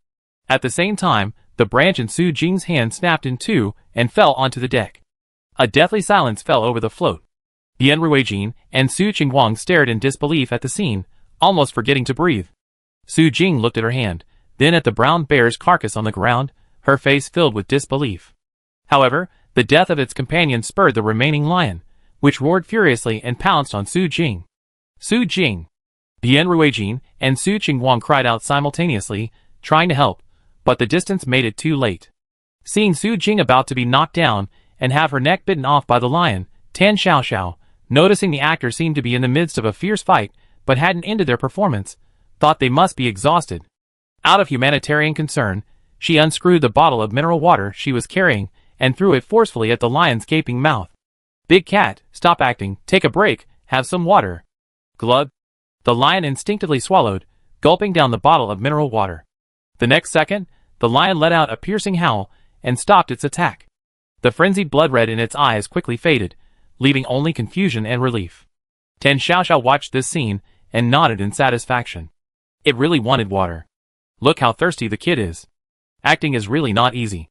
A: At the same time, the branch in Su Jing's hand snapped in two and fell onto the deck. A deathly silence fell over the float. Bian Ruijin and Su Qingguang stared in disbelief at the scene, almost forgetting to breathe. Su Jing looked at her hand, then at the brown bear's carcass on the ground, her face filled with disbelief. However, the death of its companion spurred the remaining lion, which roared furiously and pounced on Su Jing. Su Jing! Bian Ruijin and Su Qingguang cried out simultaneously, trying to help, but the distance made it too late. Seeing Su Jing about to be knocked down and have her neck bitten off by the lion, Tan Xiaoxiao, noticing the actor seemed to be in the midst of a fierce fight but hadn't ended their performance, thought they must be exhausted. Out of humanitarian concern, she unscrewed the bottle of mineral water she was carrying and threw it forcefully at the lion's gaping mouth. Big cat, stop acting, take a break, have some water. Glug. The lion instinctively swallowed, gulping down the bottle of mineral water. The next second, the lion let out a piercing howl and stopped its attack. The frenzied blood red in its eyes quickly faded, leaving only confusion and relief. Tan Xiaoxiao watched this scene and nodded in satisfaction. It really wanted water. Look how thirsty the kid is. Acting is really not easy.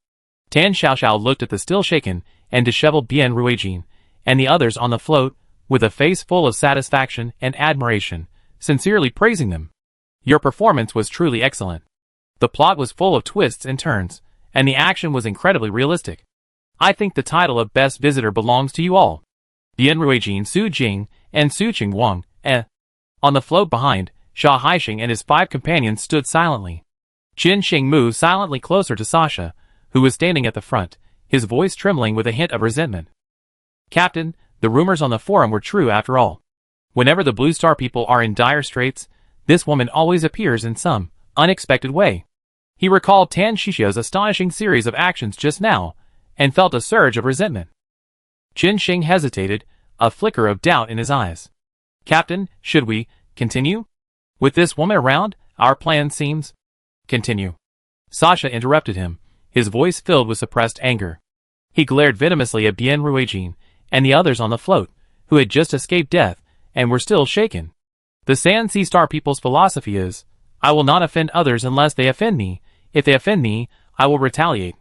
A: Tan Xiaoxiao looked at the still shaken and disheveled Bian Ruijin and the others on the float with a face full of satisfaction and admiration, sincerely praising them. Your performance was truly excellent. The plot was full of twists and turns, and the action was incredibly realistic. I think the title of Best Visitor belongs to you all. Bian Ruijin, Su Jing, and Su Qingwang. On the float behind, Sha Haixing and his 5 companions stood silently. Qin Xing moved silently closer to Sasha, who was standing at the front, his voice trembling with a hint of resentment. Captain, the rumors on the forum were true after all. Whenever the Blue Star people are in dire straits, this woman always appears in some unexpected way. He recalled Tan Xixia's astonishing series of actions just now, and felt a surge of resentment. Qin Xing hesitated, a flicker of doubt in his eyes. Captain, should we continue? With this woman around, our plan seems... Continue. Sasha interrupted him, his voice filled with suppressed anger. He glared venomously at Bian Ruijin and the others on the float, who had just escaped death and were still shaken. The San Sea Star people's philosophy is, I will not offend others unless they offend me. If they offend me, I will retaliate.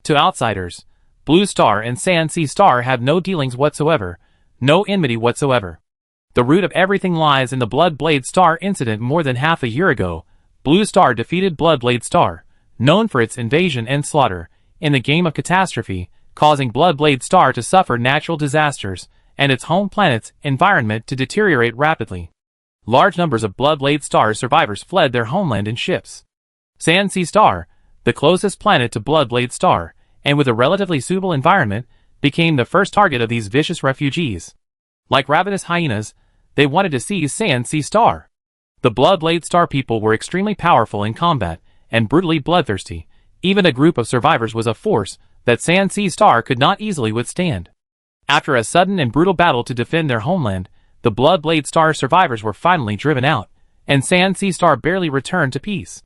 A: To outsiders, Blue Star and San Sea Star have no dealings whatsoever, no enmity whatsoever. The root of everything lies in the Bloodblade Star incident more than half a year ago. Blue Star defeated Bloodblade Star, known for its invasion and slaughter, in the game of catastrophe, causing Bloodblade Star to suffer natural disasters, and its home planet's environment to deteriorate rapidly. Large numbers of Bloodblade Star survivors fled their homeland in ships. San Sea Star, the closest planet to Bloodblade Star, and with a relatively suitable environment, became the first target of these vicious refugees. Like ravenous hyenas, they wanted to seize San Sea Star. The Bloodblade Star people were extremely powerful in combat, and brutally bloodthirsty. Even a group of survivors was a force that San Sea Star could not easily withstand. After a sudden and brutal battle to defend their homeland, the Bloodblade Star survivors were finally driven out, and San Sea Star barely returned to peace.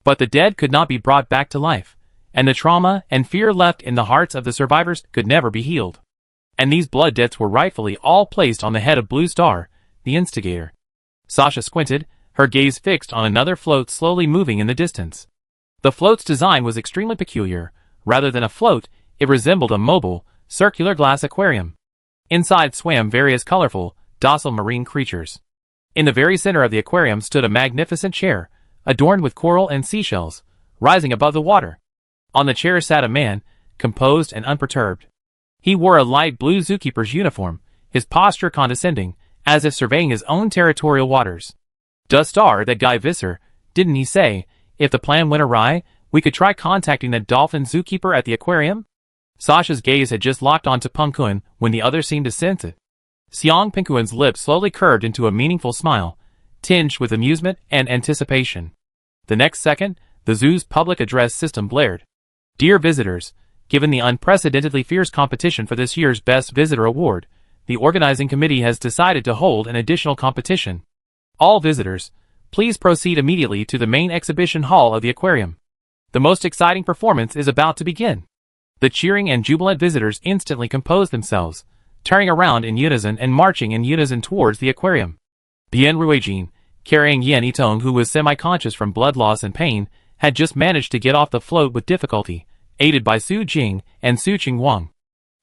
A: But the dead could not be brought back to life, and the trauma and fear left in the hearts of the survivors could never be healed. And these blood debts were rightfully all placed on the head of Blue Star, the instigator. Sasha squinted, her gaze fixed on another float slowly moving in the distance. The float's design was extremely peculiar. Rather than a float, it resembled a mobile, circular glass aquarium. Inside swam various colorful, docile marine creatures. In the very center of the aquarium stood a magnificent chair, adorned with coral and seashells, rising above the water. On the chair sat a man, composed and unperturbed. He wore a light blue zookeeper's uniform, his posture condescending, as if surveying his own territorial waters. "Does Star, that guy Visser, didn't he say, if the plan went awry, we could try contacting the dolphin zookeeper at the aquarium?" Sasha's gaze had just locked onto Pengkuan when the other seemed to sense it. Xiang Pengkuan's lips slowly curved into a meaningful smile, tinged with amusement and anticipation. The next second, the zoo's public address system blared. "Dear visitors, given the unprecedentedly fierce competition for this year's Best Visitor Award, the organizing committee has decided to hold an additional competition. All visitors, please proceed immediately to the main exhibition hall of the aquarium. The most exciting performance is about to begin." The cheering and jubilant visitors instantly composed themselves, turning around in unison and marching in unison towards the aquarium. Bian Ruijin, carrying Yan Yitong, who was semi-conscious from blood loss and pain, had just managed to get off the float with difficulty, aided by Su Jing and Su Qingwang.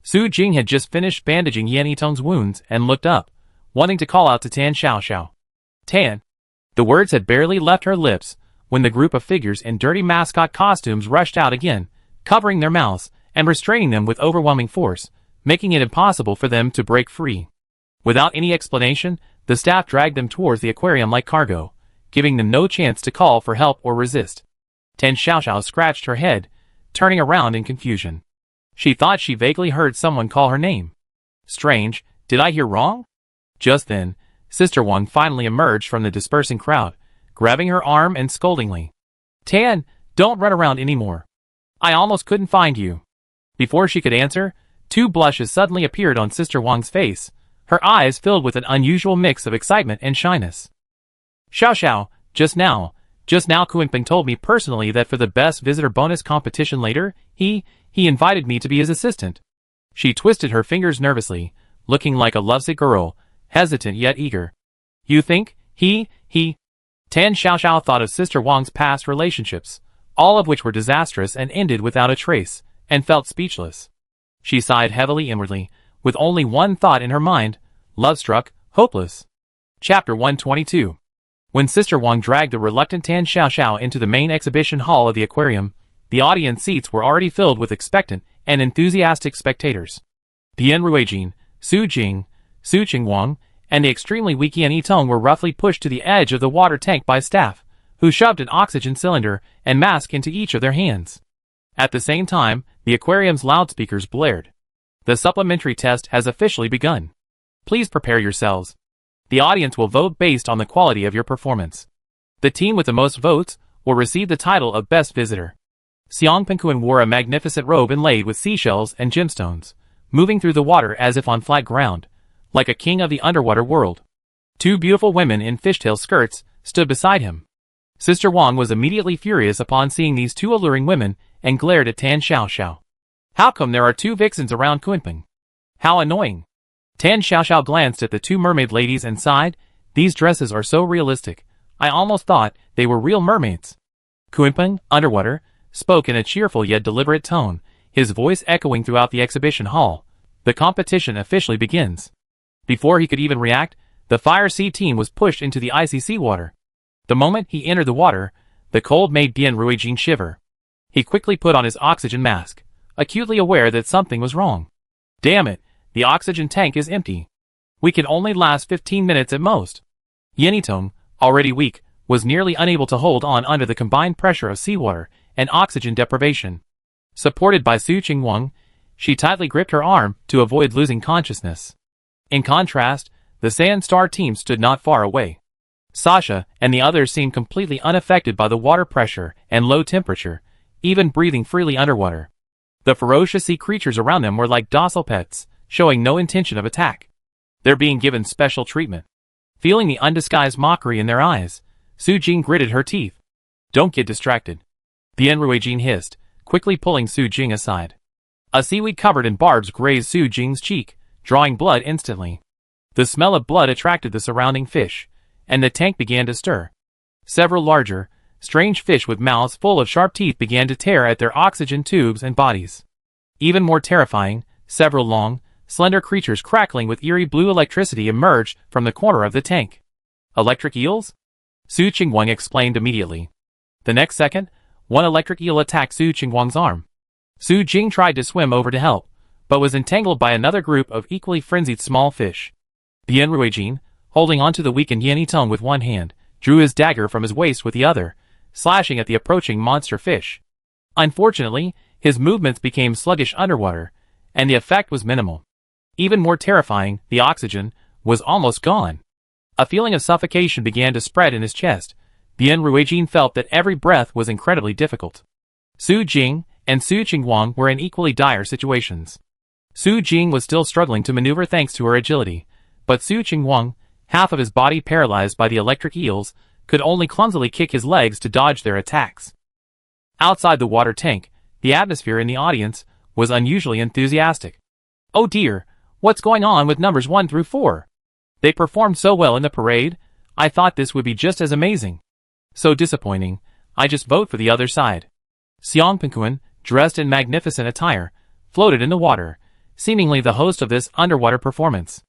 A: Su Jing had just finished bandaging Yan Yitong's wounds and looked up, wanting to call out to Tan Xiaoxiao. "Tan." The words had barely left her lips when the group of figures in dirty mascot costumes rushed out again, covering their mouths and restraining them with overwhelming force, making it impossible for them to break free. Without any explanation, the staff dragged them towards the aquarium like cargo, giving them no chance to call for help or resist. Tan Xiaoxiao scratched her head, turning around in confusion. She thought she vaguely heard someone call her name. Strange, did I hear wrong? Just then, Sister Wang finally emerged from the dispersing crowd, grabbing her arm and scoldingly. "Tan, don't run around anymore. I almost couldn't find you." Before she could answer, 2 blushes suddenly appeared on Sister Wang's face, her eyes filled with an unusual mix of excitement and shyness. "Xiao, just now Kunpeng told me personally that for the best visitor bonus competition later, he invited me to be his assistant." She twisted her fingers nervously, looking like a lovesick girl, hesitant yet eager. "You think He. Tan Xiaoxiao thought of Sister Wang's past relationships, all of which were disastrous and ended without a trace, and felt speechless. She sighed heavily inwardly, with only one thought in her mind: love-struck, hopeless. Chapter 122. When Sister Wang dragged the reluctant Tan Xiaoxiao into the main exhibition hall of the aquarium, the audience seats were already filled with expectant and enthusiastic spectators. Bian Ruijin, Su Jing, Su Qingwang, and the extremely weak Yan Yitong were roughly pushed to the edge of the water tank by staff, who shoved an oxygen cylinder and mask into each of their hands. At the same time, the aquarium's loudspeakers blared. The supplementary test has officially begun. Please prepare yourselves. The audience will vote based on the quality of your performance. The team with the most votes will receive the title of Best Visitor. Xiang Penguin wore a magnificent robe inlaid with seashells and gemstones, moving through the water as if on flat ground, like a king of the underwater world. Two beautiful women in fishtail skirts stood beside him. Sister Wang was immediately furious upon seeing these two alluring women and glared at Tan Xiaoxiao. How come there are two vixens around Kunpeng? How annoying. Tan Xiaoxiao glanced at the two mermaid ladies and sighed. These dresses are so realistic. I almost thought they were real mermaids. Kunpeng, underwater, spoke in a cheerful yet deliberate tone, his voice echoing throughout the exhibition hall. The competition officially begins. Before he could even react, the Fire Sea team was pushed into the icy seawater. The moment he entered the water, the cold made Bian Ruijin shiver. He quickly put on his oxygen mask, acutely aware that something was wrong. Damn it, the oxygen tank is empty. We can only last 15 minutes at most. Yan Yitong, already weak, was nearly unable to hold on under the combined pressure of seawater and oxygen deprivation. Supported by Su Qingwang, she tightly gripped her arm to avoid losing consciousness. In contrast, the Sand Star team stood not far away. Sasha and the others seemed completely unaffected by the water pressure and low temperature, even breathing freely underwater. The ferocious sea creatures around them were like docile pets, showing no intention of attack. They're being given special treatment. Feeling the undisguised mockery in their eyes, Su Jing gritted her teeth. Don't get distracted. Bian Ruijin hissed, quickly pulling Su Jing aside. A seaweed covered in barbs grazed Su Jing's cheek, drawing blood instantly. The smell of blood attracted the surrounding fish, and the tank began to stir. Several larger, strange fish with mouths full of sharp teeth began to tear at their oxygen tubes and bodies. Even more terrifying, several long, slender creatures crackling with eerie blue electricity emerged from the corner of the tank. Electric eels? Su Qingwang explained immediately. The next second, one electric eel attacked Su Qingwang's arm. Su Jing tried to swim over to help, but was entangled by another group of equally frenzied small fish. Bian Ruijin, holding onto the weakened Yan Yitong with one hand, drew his dagger from his waist with the other, slashing at the approaching monster fish. Unfortunately, his movements became sluggish underwater, and the effect was minimal. Even more terrifying, the oxygen was almost gone. A feeling of suffocation began to spread in his chest. Bian Ruijin felt that every breath was incredibly difficult. Su Jing and Su Qingwang were in equally dire situations. Su Jing was still struggling to maneuver thanks to her agility, but Su Qingwang, half of his body paralyzed by the electric eels, could only clumsily kick his legs to dodge their attacks. Outside the water tank, the atmosphere in the audience was unusually enthusiastic. Oh dear, what's going on with numbers 1 through 4? They performed so well in the parade, I thought this would be just as amazing. So disappointing, I just vote for the other side. Xiang Penguin, dressed in magnificent attire, floated in the water, seemingly the host of this underwater performance.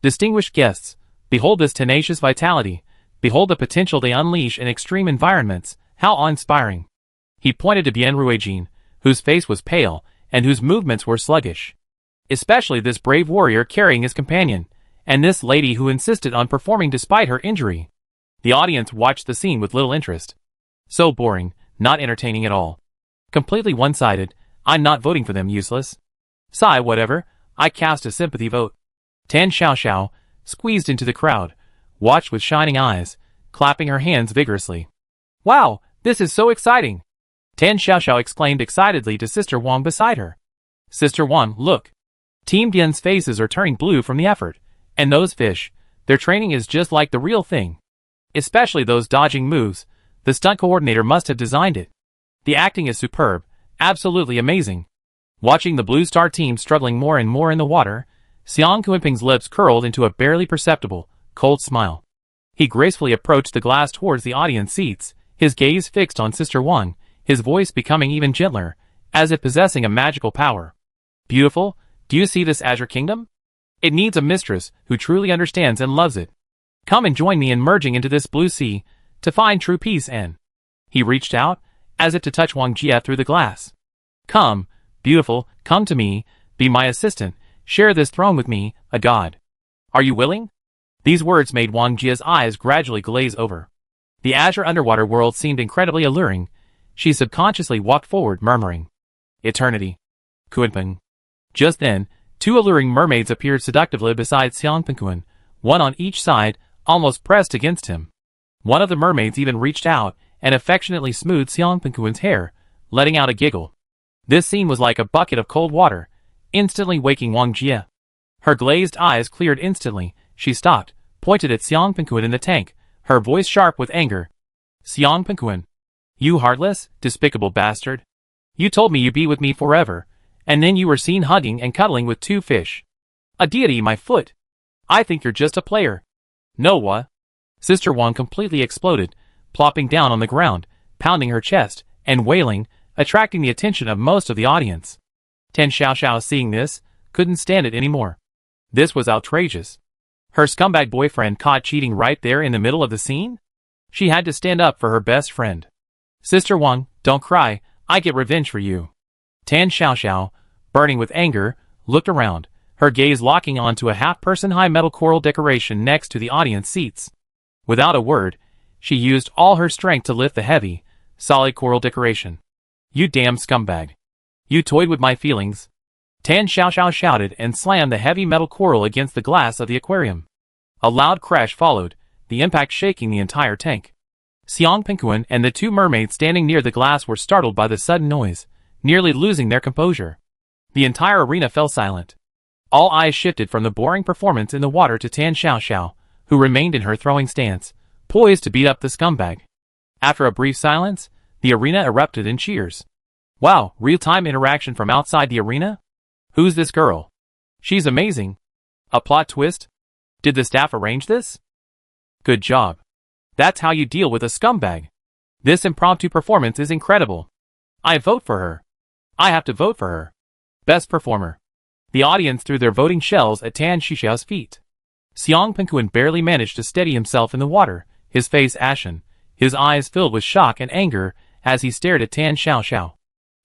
A: Distinguished guests, behold this tenacious vitality, behold the potential they unleash in extreme environments, how awe-inspiring. He pointed to Bian Ruijin, whose face was pale, and whose movements were sluggish. Especially this brave warrior carrying his companion, and this lady who insisted on performing despite her injury. The audience watched the scene with little interest. So boring, not entertaining at all. Completely one-sided, I'm not voting for them, useless. Sigh, whatever, I cast a sympathy vote. Tan Xiaoxiao, squeezed into the crowd, watched with shining eyes, clapping her hands vigorously. Wow, this is so exciting! Tan Xiaoxiao exclaimed excitedly to Sister Wang beside her. Sister Wang, look. Team Bian's faces are turning blue from the effort, and those fish, their training is just like the real thing. Especially those dodging moves, the stunt coordinator must have designed it. The acting is superb, absolutely amazing. Watching the Blue Star team struggling more and more in the water, Xiang Kunping's lips curled into a barely perceptible, cold smile. He gracefully approached the glass towards the audience seats, his gaze fixed on Sister Wang, his voice becoming even gentler, as if possessing a magical power. Beautiful, do you see this as your kingdom? It needs a mistress who truly understands and loves it. Come and join me in merging into this blue sea to find true peace and... He reached out, as if to touch Wang Jie through the glass. Come, beautiful, come to me, be my assistant, share this throne with me, a god. Are you willing? These words made Wang Jie's eyes gradually glaze over. The azure underwater world seemed incredibly alluring. She subconsciously walked forward, murmuring, Eternity. Kunpeng. Just then, two alluring mermaids appeared seductively beside Xiang Pengkuan, one on each side, almost pressed against him. One of the mermaids even reached out and affectionately smoothed Xiang Pengkuan's hair, letting out a giggle. This scene was like a bucket of cold water, instantly waking Wang Jie. Her glazed eyes cleared instantly. She stopped, pointed at Xiang Pengkuan in the tank, her voice sharp with anger. Xiang Pengkuan. You heartless, despicable bastard. You told me you'd be with me forever, and then you were seen hugging and cuddling with two fish. A deity, my foot. I think you're just a player. No what? Sister Wang completely exploded, plopping down on the ground, pounding her chest, and wailing, attracting the attention of most of the audience. Tan Xiaoxiao, seeing this, couldn't stand it anymore. This was outrageous. Her scumbag boyfriend caught cheating right there in the middle of the scene? She had to stand up for her best friend. Sister Wang, don't cry, I get revenge for you. Tan Xiaoxiao, burning with anger, looked around, her gaze locking onto a half-person high metal coral decoration next to the audience seats. Without a word, she used all her strength to lift the heavy, solid coral decoration. You damn scumbag. You toyed with my feelings. Tan Xiaoxiao shouted and slammed the heavy metal coral against the glass of the aquarium. A loud crash followed, the impact shaking the entire tank. Xiang Pengkuan and the two mermaids standing near the glass were startled by the sudden noise, nearly losing their composure. The entire arena fell silent. All eyes shifted from the boring performance in the water to Tan Xiaoxiao, who remained in her throwing stance, poised to beat up the scumbag. After a brief silence, the arena erupted in cheers. Wow, real-time interaction from outside the arena? Who's this girl? She's amazing. A plot twist? Did the staff arrange this? Good job. That's how you deal with a scumbag. This impromptu performance is incredible. I vote for her. I have to vote for her. Best performer. The audience threw their voting shells at Tan Xiaoxiao's feet. Xiang Pengkuan barely managed to steady himself in the water, his face ashen, his eyes filled with shock and anger as he stared at Tan Xiaoxiao.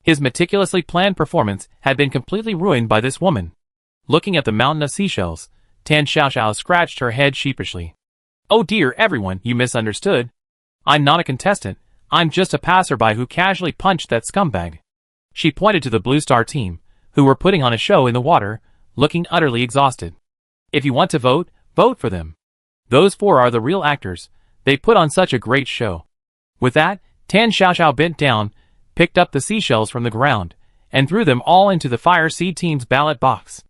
A: His meticulously planned performance had been completely ruined by this woman. Looking at the mountain of seashells, Tan Xiaoxiao scratched her head sheepishly. Oh dear everyone, you misunderstood. I'm not a contestant, I'm just a passerby who casually punched that scumbag. She pointed to the Blue Star team, who were putting on a show in the water, looking utterly exhausted. If you want to vote, vote for them. Those four are the real actors, they put on such a great show. With that, Tan Xiaoxiao bent down, picked up the seashells from the ground, and threw them all into the Fire Seed team's ballot box.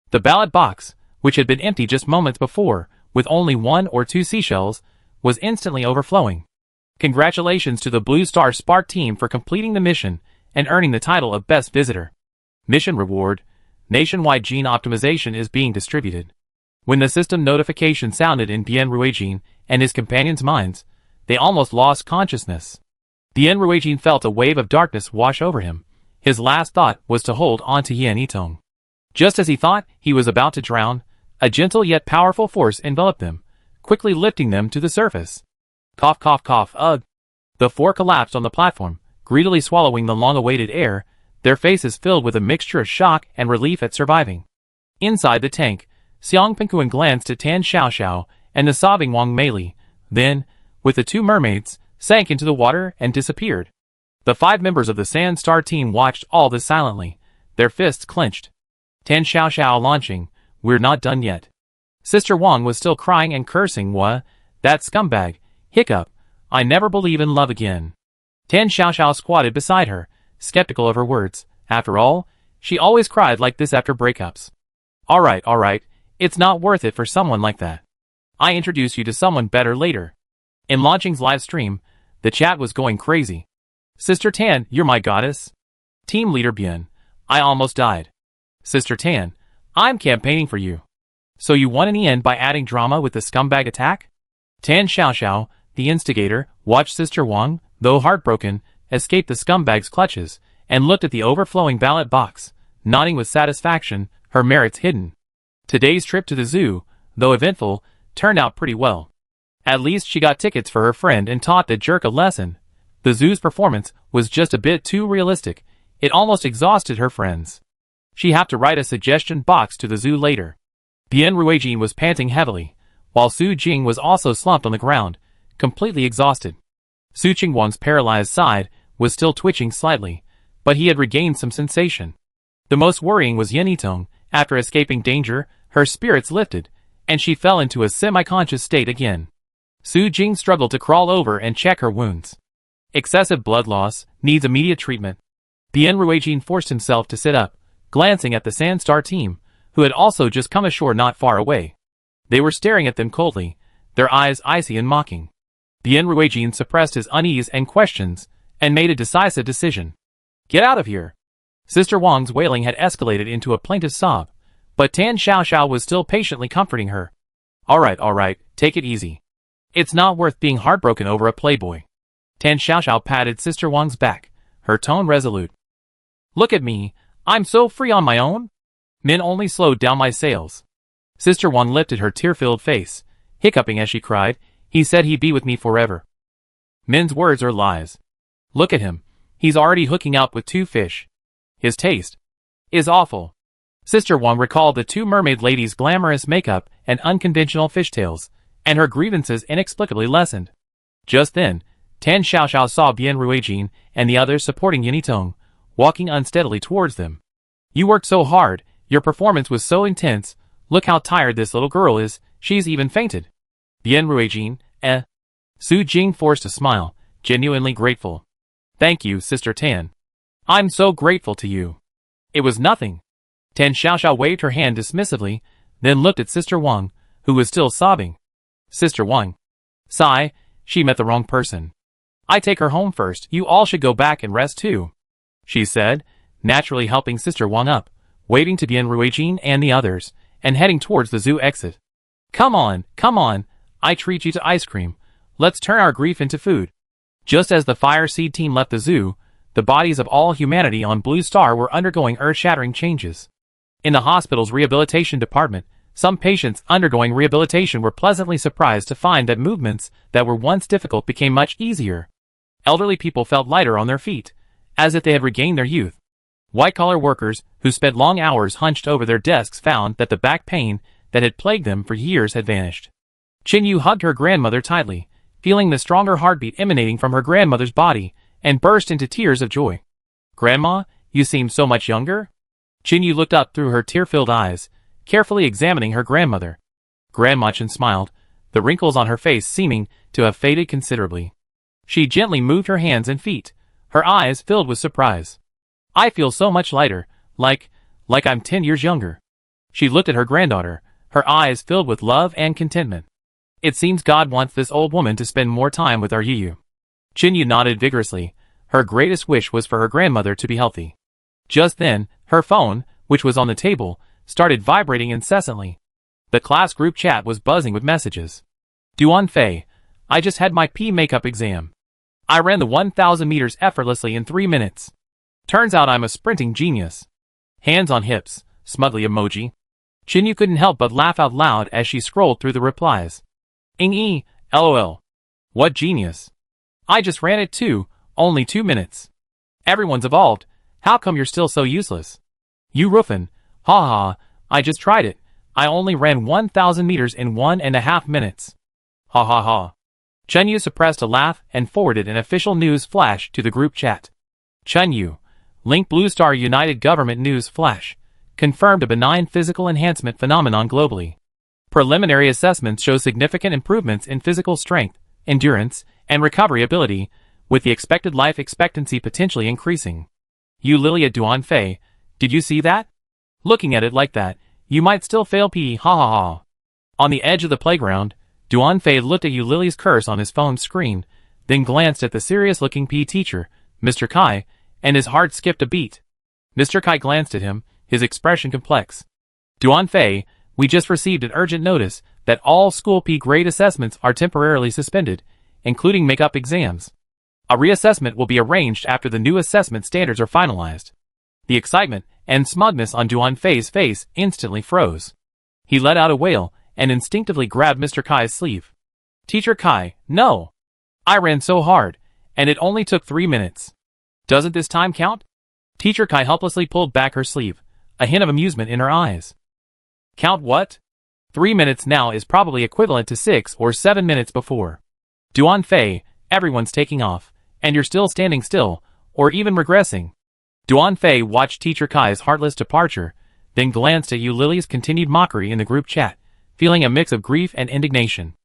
A: The ballot box, which had been empty just moments before, with only 1 or 2 seashells, was instantly overflowing. Congratulations to the Blue Star Spark team for completing the mission and earning the title of Best Visitor. Mission reward: nationwide gene optimization is being distributed. When the system notification sounded in Bien Ruijin and his companions' minds, they almost lost consciousness. Bien Ruijin felt a wave of darkness wash over him. His last thought was to hold on to Yan Yitong. Just as he thought he was about to drown, a gentle yet powerful force enveloped them, quickly lifting them to the surface. Cough cough cough, ugh. The four collapsed on the platform, greedily swallowing the long-awaited air, their faces filled with a mixture of shock and relief at surviving. Inside the tank, Xiang Pengkuan glanced at Tan Xiaoxiao and the sobbing Wang Meili, then, with the two mermaids, sank into the water and disappeared. The 5 members of the Sand Star team watched all this silently, their fists clenched. Tan Xiaoxiao launching, we're not done yet. Sister Wang was still crying and cursing, that scumbag, hiccup, I never believe in love again. Tan Xiaoxiao squatted beside her, skeptical of her words. After all, she always cried like this after breakups. Alright, it's not worth it for someone like that. I introduce you to someone better later. In Launching's live stream, the chat was going crazy. Sister Tan, you're my goddess. Team leader Bien, I almost died. Sister Tan, I'm campaigning for you. So you won in the end by adding drama with the scumbag attack? Tan Xiaoxiao, the instigator, watched Sister Wang, though heartbroken, escape the scumbag's clutches, and looked at the overflowing ballot box, nodding with satisfaction, her merits hidden. Today's trip to the zoo, though eventful, turned out pretty well. At least she got tickets for her friend and taught the jerk a lesson. The zoo's performance was just a bit too realistic. It almost exhausted her friends. She'd have to write a suggestion box to the zoo later. Bian Ruijin was panting heavily, while Su Jing was also slumped on the ground, completely exhausted. Su Qingguang's paralyzed side was still twitching slightly, but he had regained some sensation. The most worrying was Yin Yitong. After escaping danger, her spirits lifted, and she fell into a semi-conscious state again. Su Jing struggled to crawl over and check her wounds. Excessive blood loss, needs immediate treatment. Bian Ruijin forced himself to sit up, glancing at the Sandstar team, who had also just come ashore not far away. They were staring at them coldly, their eyes icy and mocking. Bian Ruijin suppressed his unease and questions, and made a decisive decision. Get out of here! Sister Wang's wailing had escalated into a plaintive sob, but Tan Xiaoxiao was still patiently comforting her. All right, take it easy. It's not worth being heartbroken over a playboy. Tan Xiaoxiao patted Sister Wang's back, her tone resolute. Look at me, I'm so free on my own. Min only slowed down my sails. Sister Wang lifted her tear-filled face, hiccuping as she cried, he said he'd be with me forever. Min's words are lies. Look at him, he's already hooking up with 2 fish. His taste is awful. Sister Wang recalled the 2 mermaid ladies' glamorous makeup and unconventional fishtails, and her grievances inexplicably lessened. Just then, Tan Xiaoxiao saw Bian Ruijin and the others supporting Yin Yitong, walking unsteadily towards them. You worked so hard, your performance was so intense, look how tired this little girl is, she's even fainted. Bian Ruijin, Su Jing forced a smile, genuinely grateful. Thank you, Sister Tan. I'm so grateful to you. It was nothing. Tan Xiaoxiao waved her hand dismissively, then looked at Sister Wang, who was still sobbing. Sister Wang. Sigh, she met the wrong person. I take her home first, you all should go back and rest too, she said, naturally helping Sister Wang up, waving to Bian Ruijin and the others, and heading towards the zoo exit. Come on, I treat you to ice cream. Let's turn our grief into food. Just as the Fire Seed team left the zoo, the bodies of all humanity on Blue Star were undergoing earth-shattering changes. In the hospital's rehabilitation department, some patients undergoing rehabilitation were pleasantly surprised to find that movements that were once difficult became much easier. Elderly people felt lighter on their feet, as if they had regained their youth. White-collar workers, who spent long hours hunched over their desks, found that the back pain that had plagued them for years had vanished. Qinyu hugged her grandmother tightly, feeling the stronger heartbeat emanating from her grandmother's body, and burst into tears of joy. Grandma, you seem so much younger? Qinyu looked up through her tear-filled eyes, carefully examining her grandmother. Grandma Chen smiled, the wrinkles on her face seeming to have faded considerably. She gently moved her hands and feet, her eyes filled with surprise. I feel so much lighter, like I'm 10 years younger. She looked at her granddaughter, her eyes filled with love and contentment. It seems God wants this old woman to spend more time with our Yiyu. Qinyu nodded vigorously. Her greatest wish was for her grandmother to be healthy. Just then, her phone, which was on the table, started vibrating incessantly. The class group chat was buzzing with messages. Duan Fei, I just had my makeup exam. I ran the 1,000 meters effortlessly in 3 minutes. Turns out I'm a sprinting genius. Hands on hips, smugly emoji. Qinyu couldn't help but laugh out loud as she scrolled through the replies. LOL. What genius. I just ran it too, only 2 minutes. Everyone's evolved, how come you're still so useless? You Ruffin, ha, I just tried it, I only ran 1,000 meters in 1.5 minutes. Ha. Chenyu suppressed a laugh and forwarded an official news flash to the group chat. Chenyu, link Blue Star United Government News Flash, confirmed a benign physical enhancement phenomenon globally. Preliminary assessments show significant improvements in physical strength, endurance, and recovery ability, with the expected life expectancy potentially increasing. You Lilia Duan Fei, did you see that? Looking at it like that, you might still fail ha. On the edge of the playground, Duan Fei looked at Yu Lily's curse on his phone screen, then glanced at the serious-looking PE teacher, Mr. Kai, and his heart skipped a beat. Mr. Kai glanced at him, his expression complex. Duan Fei, we just received an urgent notice that all school P grade assessments are temporarily suspended, including makeup exams. A reassessment will be arranged after the new assessment standards are finalized. The excitement and smugness on Duan Fei's face instantly froze. He let out a wail and instinctively grabbed Mr. Kai's sleeve. Teacher Kai, no! I ran so hard, and it only took 3 minutes. Doesn't this time count? Teacher Kai helplessly pulled back her sleeve, a hint of amusement in her eyes. Count what? 3 minutes now is probably equivalent to 6 or 7 minutes before. Duan Fei, everyone's taking off, and you're still standing still, or even regressing. Duan Fei watched Teacher Kai's heartless departure, then glanced at Yu Lily's continued mockery in the group chat, feeling a mix of grief and indignation.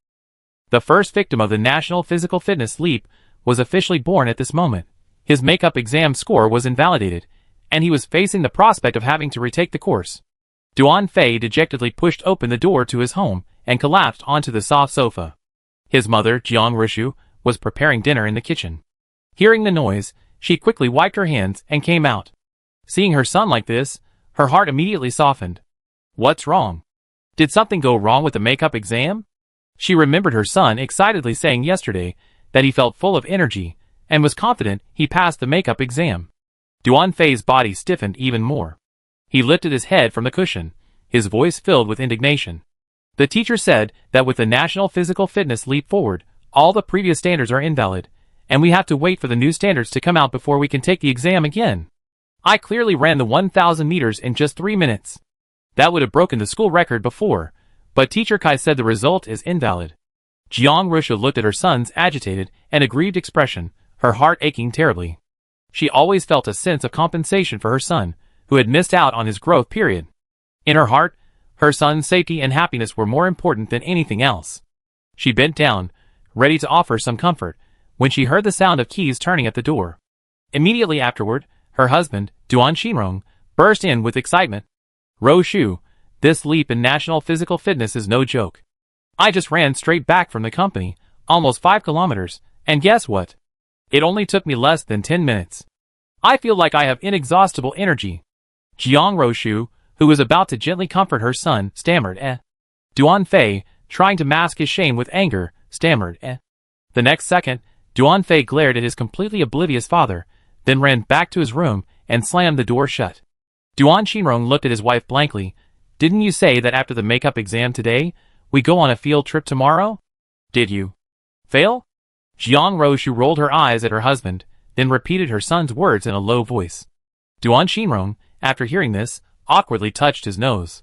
A: The first victim of the National Physical Fitness Leap was officially born at this moment. His makeup exam score was invalidated, and he was facing the prospect of having to retake the course. Duan Fei dejectedly pushed open the door to his home and collapsed onto the soft sofa. His mother, Jiang Rishu, was preparing dinner in the kitchen. Hearing the noise, she quickly wiped her hands and came out. Seeing her son like this, her heart immediately softened. What's wrong? Did something go wrong with the makeup exam? She remembered her son excitedly saying yesterday that he felt full of energy and was confident he passed the makeup exam. Duan Fei's body stiffened even more. He lifted his head from the cushion, his voice filled with indignation. The teacher said that with the National Physical Fitness Leap Forward, all the previous standards are invalid, and we have to wait for the new standards to come out before we can take the exam again. I clearly ran the 1,000 meters in just 3 minutes. That would have broken the school record before, but Teacher Kai said the result is invalid. Jiang Risha looked at her son's agitated and aggrieved expression, her heart aching terribly. She always felt a sense of compensation for her son, who had missed out on his growth period. In her heart, her son's safety and happiness were more important than anything else. She bent down, ready to offer some comfort, when she heard the sound of keys turning at the door. Immediately afterward, her husband, Duan Xinrong, burst in with excitement. Ro Shu, this leap in national physical fitness is no joke. I just ran straight back from the company, almost 5 kilometers, and guess what? It only took me less than 10 minutes. I feel like I have inexhaustible energy. Jiang Roshu, who was about to gently comfort her son, stammered, Duan Fei, trying to mask his shame with anger, stammered, The next second, Duan Fei glared at his completely oblivious father, then ran back to his room and slammed the door shut. Duan Xinrong looked at his wife blankly. Didn't you say that after the makeup exam today, we go on a field trip tomorrow? Did you fail? Jiang Roshu rolled her eyes at her husband, then repeated her son's words in a low voice. Duan Xinrong, after hearing this, awkwardly touched his nose.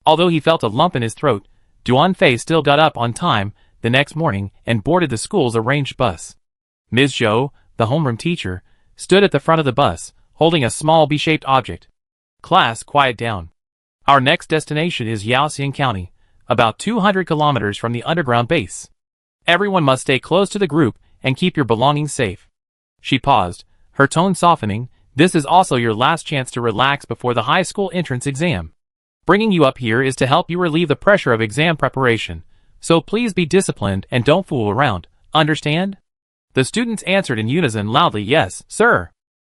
A: Although he felt a lump in his throat, Duan Fei still got up on time the next morning and boarded the school's arranged bus. Ms. Zhou, the homeroom teacher, stood at the front of the bus, holding a small B-shaped object. Class, quiet down. Our next destination is Yaoxian County, about 200 kilometers from the underground base. Everyone must stay close to the group and keep your belongings safe. She paused, her tone softening. This is also your last chance to relax before the high school entrance exam. Bringing you up here is to help you relieve the pressure of exam preparation, so please be disciplined and don't fool around, understand? The students answered in unison loudly, yes, sir.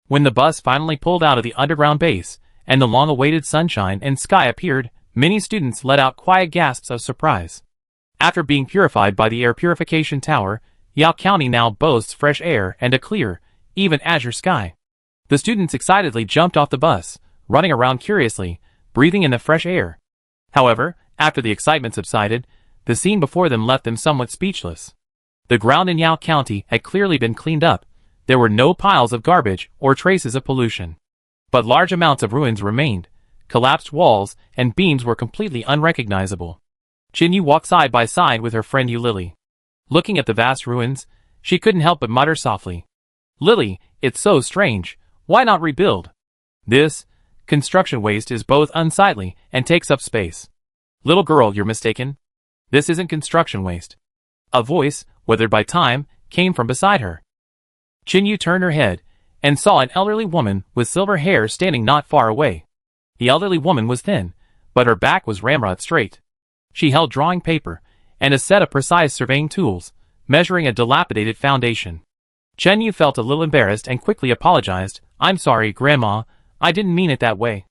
A: When the bus finally pulled out of the underground base, and the long-awaited sunshine and sky appeared, many students let out quiet gasps of surprise. After being purified by the air purification tower, Yao County now boasts fresh air and a clear, even azure sky. The students excitedly jumped off the bus, running around curiously, breathing in the fresh air. However, after the excitement subsided, the scene before them left them somewhat speechless. The ground in Yao County had clearly been cleaned up. There were no piles of garbage or traces of pollution. But large amounts of ruins remained. Collapsed walls and beams were completely unrecognizable. Jinyu walked side by side with her friend Yu Lily. Looking at the vast ruins, she couldn't help but mutter softly. Lily, it's so strange. Why not rebuild? This construction waste is both unsightly and takes up space. Little girl, you're mistaken. This isn't construction waste. A voice, withered by time, came from beside her. Jinyu turned her head and saw an elderly woman with silver hair standing not far away. The elderly woman was thin, but her back was ramrod straight. She held drawing paper and a set of precise surveying tools, measuring a dilapidated foundation. Jinyu felt a little embarrassed and quickly apologized. I'm sorry, Grandma, I didn't mean it that way.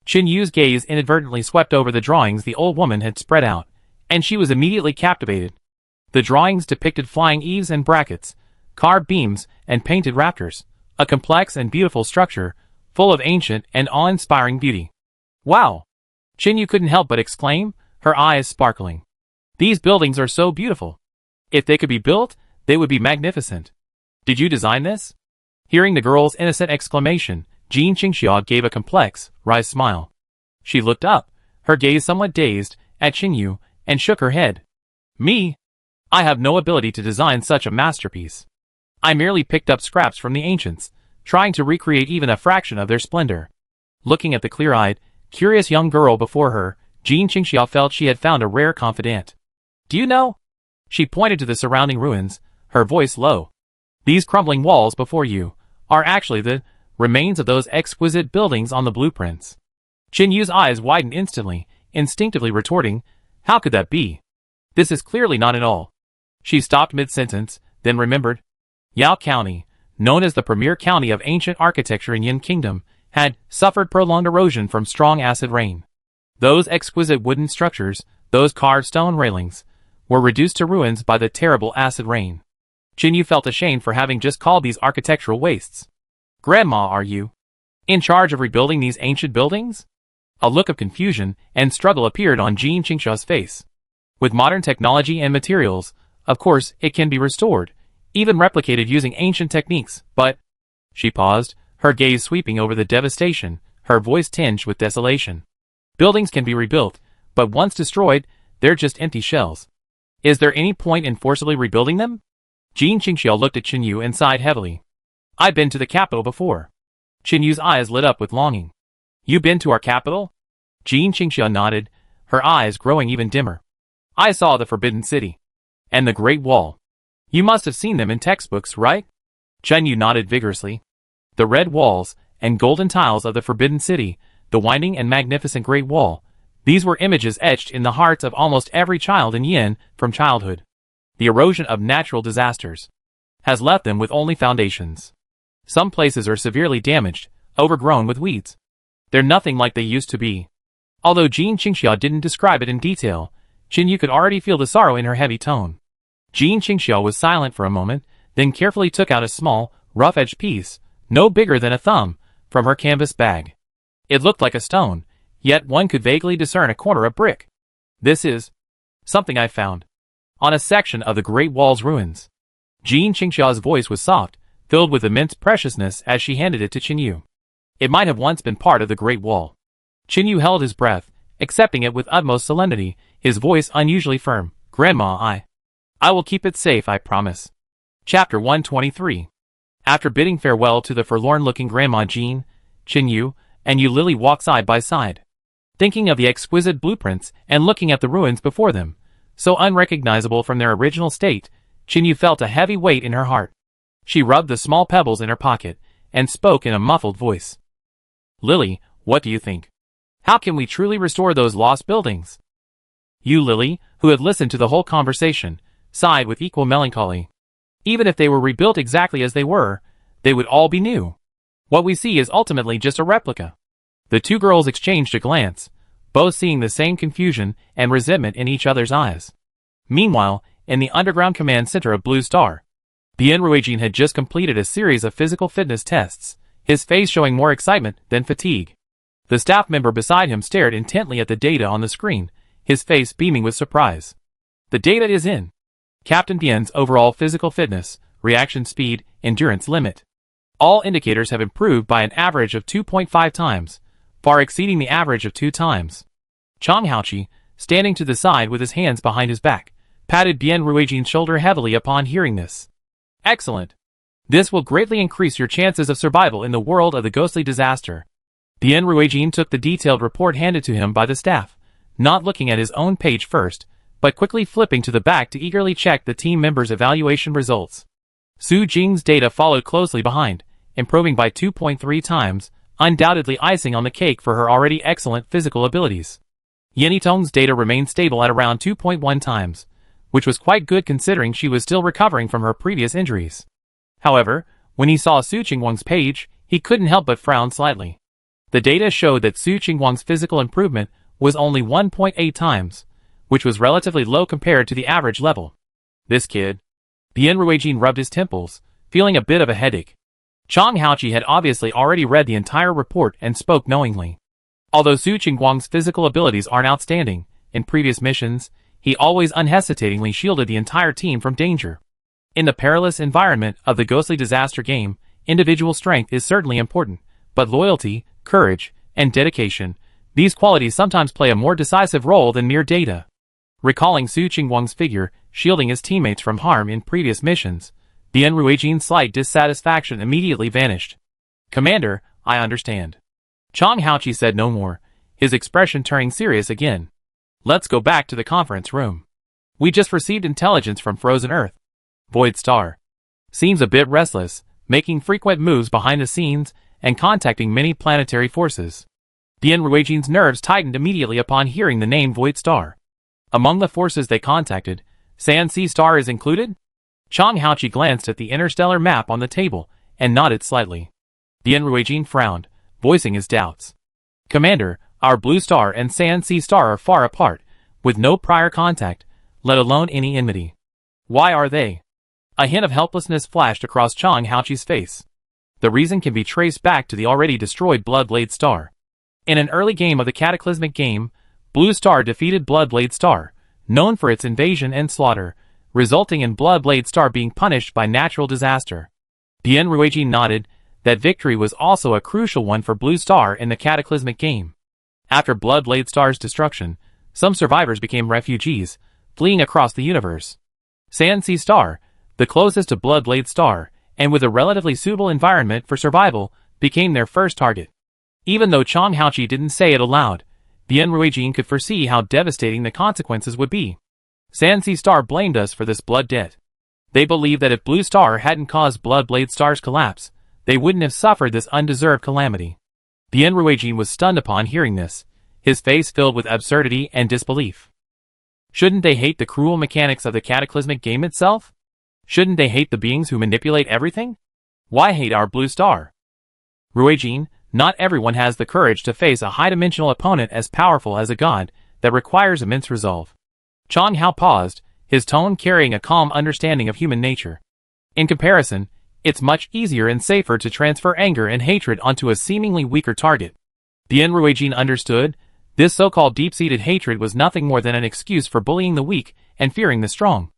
A: Jinyu's gaze inadvertently swept over the drawings the old woman had spread out, and she was immediately captivated. The drawings depicted flying eaves and brackets, carved beams, and painted rafters, a complex and beautiful structure, full of ancient and awe-inspiring beauty. Wow! Chinyu couldn't help but exclaim, her eyes sparkling. These buildings are so beautiful. If they could be built, they would be magnificent. Did you design this? Hearing the girl's innocent exclamation, Jean Qingxiao gave a complex, wry smile. She looked up, her gaze somewhat dazed, at Chinyu, and shook her head. Me? I have no ability to design such a masterpiece. I merely picked up scraps from the ancients, trying to recreate even a fraction of their splendor. Looking at the clear-eyed, curious young girl before her, Jean Qingxiao felt she had found a rare confidant. Do you know? She pointed to the surrounding ruins, her voice low. These crumbling walls before you are actually the remains of those exquisite buildings on the blueprints. Chinyu's eyes widened instantly, instinctively retorting, how could that be? This is clearly not at all. She stopped mid-sentence, then remembered. Yao County, known as the premier county of ancient architecture in Yin Kingdom, had suffered prolonged erosion from strong acid rain. Those exquisite wooden structures, those carved stone railings, were reduced to ruins by the terrible acid rain. Chinyu felt ashamed for having just called these architectural wastes. Grandma, are you in charge of rebuilding these ancient buildings? A look of confusion and struggle appeared on Jean Qingxiao's face. With modern technology and materials, of course, it can be restored, even replicated using ancient techniques, but... She paused, her gaze sweeping over the devastation, her voice tinged with desolation. Buildings can be rebuilt, but once destroyed, they're just empty shells. Is there any point in forcibly rebuilding them? Jean Qingxiao looked at Chinyu and sighed heavily. I've been to the capital before. Chinyu's eyes lit up with longing. You been to our capital? Jean Qingxiao nodded, her eyes growing even dimmer. I saw the Forbidden City. And the Great Wall. You must have seen them in textbooks, right? Chinyu nodded vigorously. The red walls and golden tiles of the Forbidden City, the winding and magnificent Great Wall, these were images etched in the hearts of almost every child in Yin from childhood. The erosion of natural disasters has left them with only foundations. Some places are severely damaged, overgrown with weeds. They're nothing like they used to be. Although Jean Qingxiao didn't describe it in detail, Chinyu could already feel the sorrow in her heavy tone. Jean Qingxiao was silent for a moment, then carefully took out a small, rough-edged piece, no bigger than a thumb, from her canvas bag. It looked like a stone, yet one could vaguely discern a corner of brick. This is something I found on a section of the Great Wall's ruins. Jean Qingxiao's voice was soft, filled with immense preciousness as she handed it to Chinyu. It might have once been part of the Great Wall. Chinyu held his breath, accepting it with utmost solemnity, his voice unusually firm. Grandma, I will keep it safe, I promise. Chapter 123. After bidding farewell to the forlorn-looking Grandma Jean, Chinyu and Yu Lily walked side by side, thinking of the exquisite blueprints and looking at the ruins before them. So unrecognizable from their original state, Chinyu felt a heavy weight in her heart. She rubbed the small pebbles in her pocket and spoke in a muffled voice. Lily, what do you think? How can we truly restore those lost buildings? Yu Lily, who had listened to the whole conversation, sighed with equal melancholy. Even if they were rebuilt exactly as they were, they would all be new. What we see is ultimately just a replica. The two girls exchanged a glance, both seeing the same confusion and resentment in each other's eyes. Meanwhile, in the underground command center of Blue Star, Bien Ruijin had just completed a series of physical fitness tests, his face showing more excitement than fatigue. The staff member beside him stared intently at the data on the screen, his face beaming with surprise. The data is in. Captain Bien's overall physical fitness, reaction speed, endurance limit. All indicators have improved by an average of 2.5 times, far exceeding the average of 2 times. Chang Haoqi, standing to the side with his hands behind his back, patted Bien Ruijin's shoulder heavily upon hearing this. Excellent. This will greatly increase your chances of survival in the world of the ghostly disaster. Bien Ruijin took the detailed report handed to him by the staff, not looking at his own page first, but quickly flipping to the back to eagerly check the team members' evaluation results. Su Jing's data followed closely behind, improving by 2.3 times, undoubtedly icing on the cake for her already excellent physical abilities. Yenitong's data remained stable at around 2.1 times, which was quite good considering she was still recovering from her previous injuries. However, when he saw Su Qingwang's page, he couldn't help but frown slightly. The data showed that Su Qingwang's physical improvement was only 1.8 times, which was relatively low compared to the average level. This kid. Bien Ruijin rubbed his temples, feeling a bit of a headache. Chang Haoqi had obviously already read the entire report and spoke knowingly. Although Su Qingguang's physical abilities aren't outstanding, in previous missions, he always unhesitatingly shielded the entire team from danger. In the perilous environment of the ghostly disaster game, individual strength is certainly important, but loyalty, courage, and dedication, these qualities sometimes play a more decisive role than mere data. Recalling Su Qingguang's figure, shielding his teammates from harm in previous missions, Bien Ruijin's slight dissatisfaction immediately vanished. "Commander, I understand." Chang Haoqi said no more, his expression turning serious again. "Let's go back to the conference room. We just received intelligence from Frozen Earth. Void Star seems a bit restless, making frequent moves behind the scenes and contacting many planetary forces." Bien Ruijin's nerves tightened immediately upon hearing the name Void Star. Among the forces they contacted, Sansi Star is included? Chang Haoqi glanced at the interstellar map on the table and nodded slightly. Bien Ruijin frowned, voicing his doubts. "Commander, our Blue Star and Sansi Star are far apart, with no prior contact, let alone any enmity. Why are they?" A hint of helplessness flashed across Chang Haoqi's face. The reason can be traced back to the already destroyed Bloodblade Star. In an early game of the Cataclysmic game, Blue Star defeated Bloodblade Star, known for its invasion and slaughter, resulting in Bloodblade Star being punished by natural disaster. Bien Ruijin nodded. That victory was also a crucial one for Blue Star in the Cataclysmic game. After Bloodblade Star's destruction, some survivors became refugees, fleeing across the universe. Sansi Star, the closest to Bloodblade Star, and with a relatively suitable environment for survival, became their first target. Even though Chang Haoqi didn't say it aloud, Bien Ruijin could foresee how devastating the consequences would be. Sansi Star blamed us for this blood debt. They believed that if Blue Star hadn't caused Bloodblade Star's collapse, they wouldn't have suffered this undeserved calamity. Bien Ruijin was stunned upon hearing this, his face filled with absurdity and disbelief. Shouldn't they hate the cruel mechanics of the Cataclysmic game itself? Shouldn't they hate the beings who manipulate everything? Why hate our Blue Star? Ruijin, not everyone has the courage to face a high-dimensional opponent as powerful as a god that requires immense resolve. Chang Hao paused, his tone carrying a calm understanding of human nature. In comparison, it's much easier and safer to transfer anger and hatred onto a seemingly weaker target. Bien Ruijin understood, this so-called deep-seated hatred was nothing more than an excuse for bullying the weak and fearing the strong.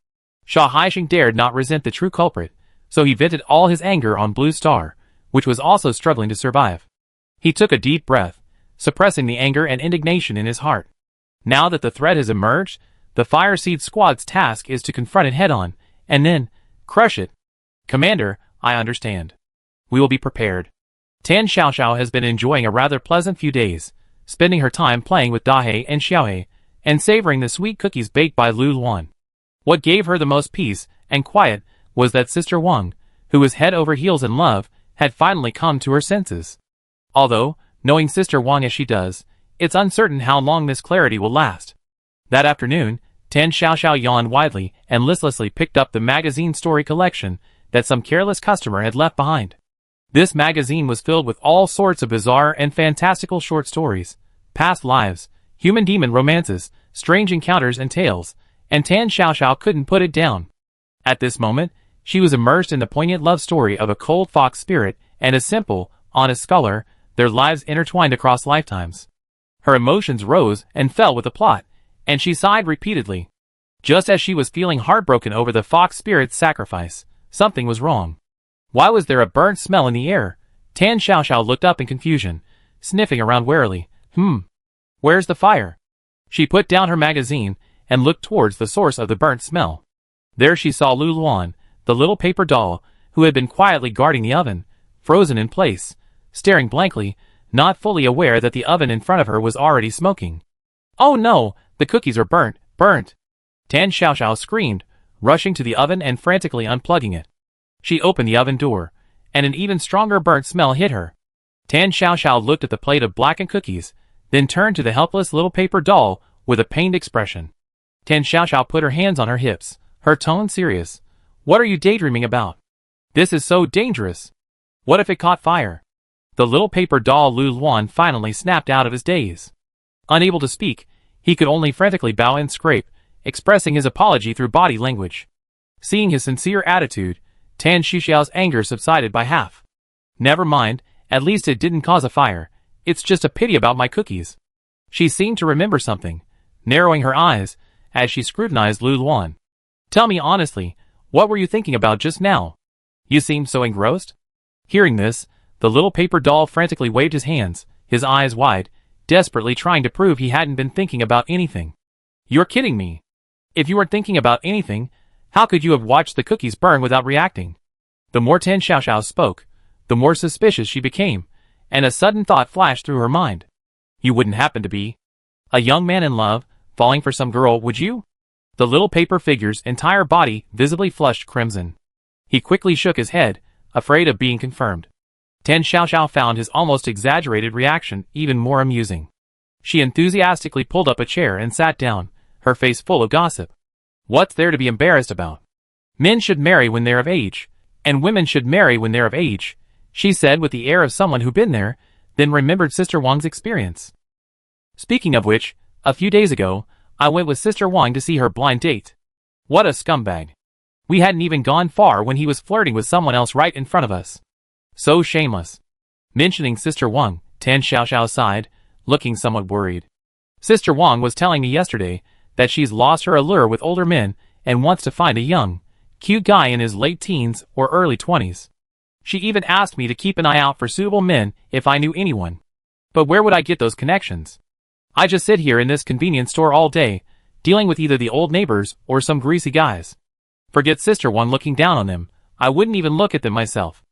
A: Sha Haixing dared not resent the true culprit, so he vented all his anger on Blue Star, which was also struggling to survive. He took a deep breath, suppressing the anger and indignation in his heart. Now that the threat has emerged, the Fire Seed Squad's task is to confront it head-on, and then crush it. "Commander, I understand. We will be prepared." Tan Xiaoxiao has been enjoying a rather pleasant few days, spending her time playing with Dahe and Xiaohe, and savoring the sweet cookies baked by Lu Luan. What gave her the most peace and quiet was that Sister Wang, who was head over heels in love, had finally come to her senses. Although, knowing Sister Wang as she does, it's uncertain how long this clarity will last. That afternoon, Tan Xiaoxiao yawned widely and listlessly picked up the magazine story collection that some careless customer had left behind. This magazine was filled with all sorts of bizarre and fantastical short stories, past lives, human-demon romances, strange encounters and tales, and Tan Xiaoxiao couldn't put it down. At this moment, she was immersed in the poignant love story of a cold fox spirit and a simple, honest scholar, their lives intertwined across lifetimes. Her emotions rose and fell with the plot, and she sighed repeatedly. Just as she was feeling heartbroken over the fox spirit's sacrifice, something was wrong. Why was there a burnt smell in the air? Tan Xiaoxiao looked up in confusion, sniffing around warily. Where's the fire? She put down her magazine and looked towards the source of the burnt smell. There she saw Lu Luan, the little paper doll, who had been quietly guarding the oven, frozen in place, staring blankly, not fully aware that the oven in front of her was already smoking. "Oh no, the cookies are burnt, burnt!" Tan Xiaoxiao screamed, rushing to the oven and frantically unplugging it. She opened the oven door, and an even stronger burnt smell hit her. Tan Xiaoxiao looked at the plate of blackened cookies, then turned to the helpless little paper doll with a pained expression. Tan Xiaoxiao put her hands on her hips, her tone serious. "What are you daydreaming about? This is so dangerous. What if it caught fire?" The little paper doll Lu Luan finally snapped out of his daze. Unable to speak, He could only frantically bow and scrape, expressing his apology through body language. Seeing his sincere attitude, Tan Xiaoxiao's anger subsided by half. Never mind, at least it didn't cause a fire. It's just a pity about my cookies. She seemed to remember something, narrowing her eyes as she scrutinized Lu Luan. Tell me honestly, what were you thinking about just now? You seemed so engrossed. Hearing this, the little paper doll frantically waved his hands, his eyes wide, desperately trying to prove he hadn't been thinking about anything. You're kidding me. If you weren't thinking about anything, how could you have watched the cookies burn without reacting? The more Tan Xiaoxiao spoke, the more suspicious she became, and a sudden thought flashed through her mind. You wouldn't happen to be a young man in love, falling for some girl, would you? The little paper figure's entire body visibly flushed crimson. He quickly shook his head, afraid of being confirmed. Tan Xiaoxiao found his almost exaggerated reaction even more amusing. She enthusiastically pulled up a chair and sat down, her face full of gossip. What's there to be embarrassed about? Men should marry when they're of age, and women should marry when they're of age, she said with the air of someone who'd been there, then remembered Sister Wang's experience. Speaking of which, a few days ago, I went with Sister Wang to see her blind date. What a scumbag. We hadn't even gone far when he was flirting with someone else right in front of us. So shameless. Mentioning Sister Wang, Tan Xiaoxiao sighed, looking somewhat worried. Sister Wang was telling me yesterday that she's lost her allure with older men and wants to find a young, cute guy in his late teens or early 20s. She even asked me to keep an eye out for suitable men if I knew anyone. But where would I get those connections? I just sit here in this convenience store all day, dealing with either the old neighbors or some greasy guys. Forget Sister Wang looking down on them, I wouldn't even look at them myself.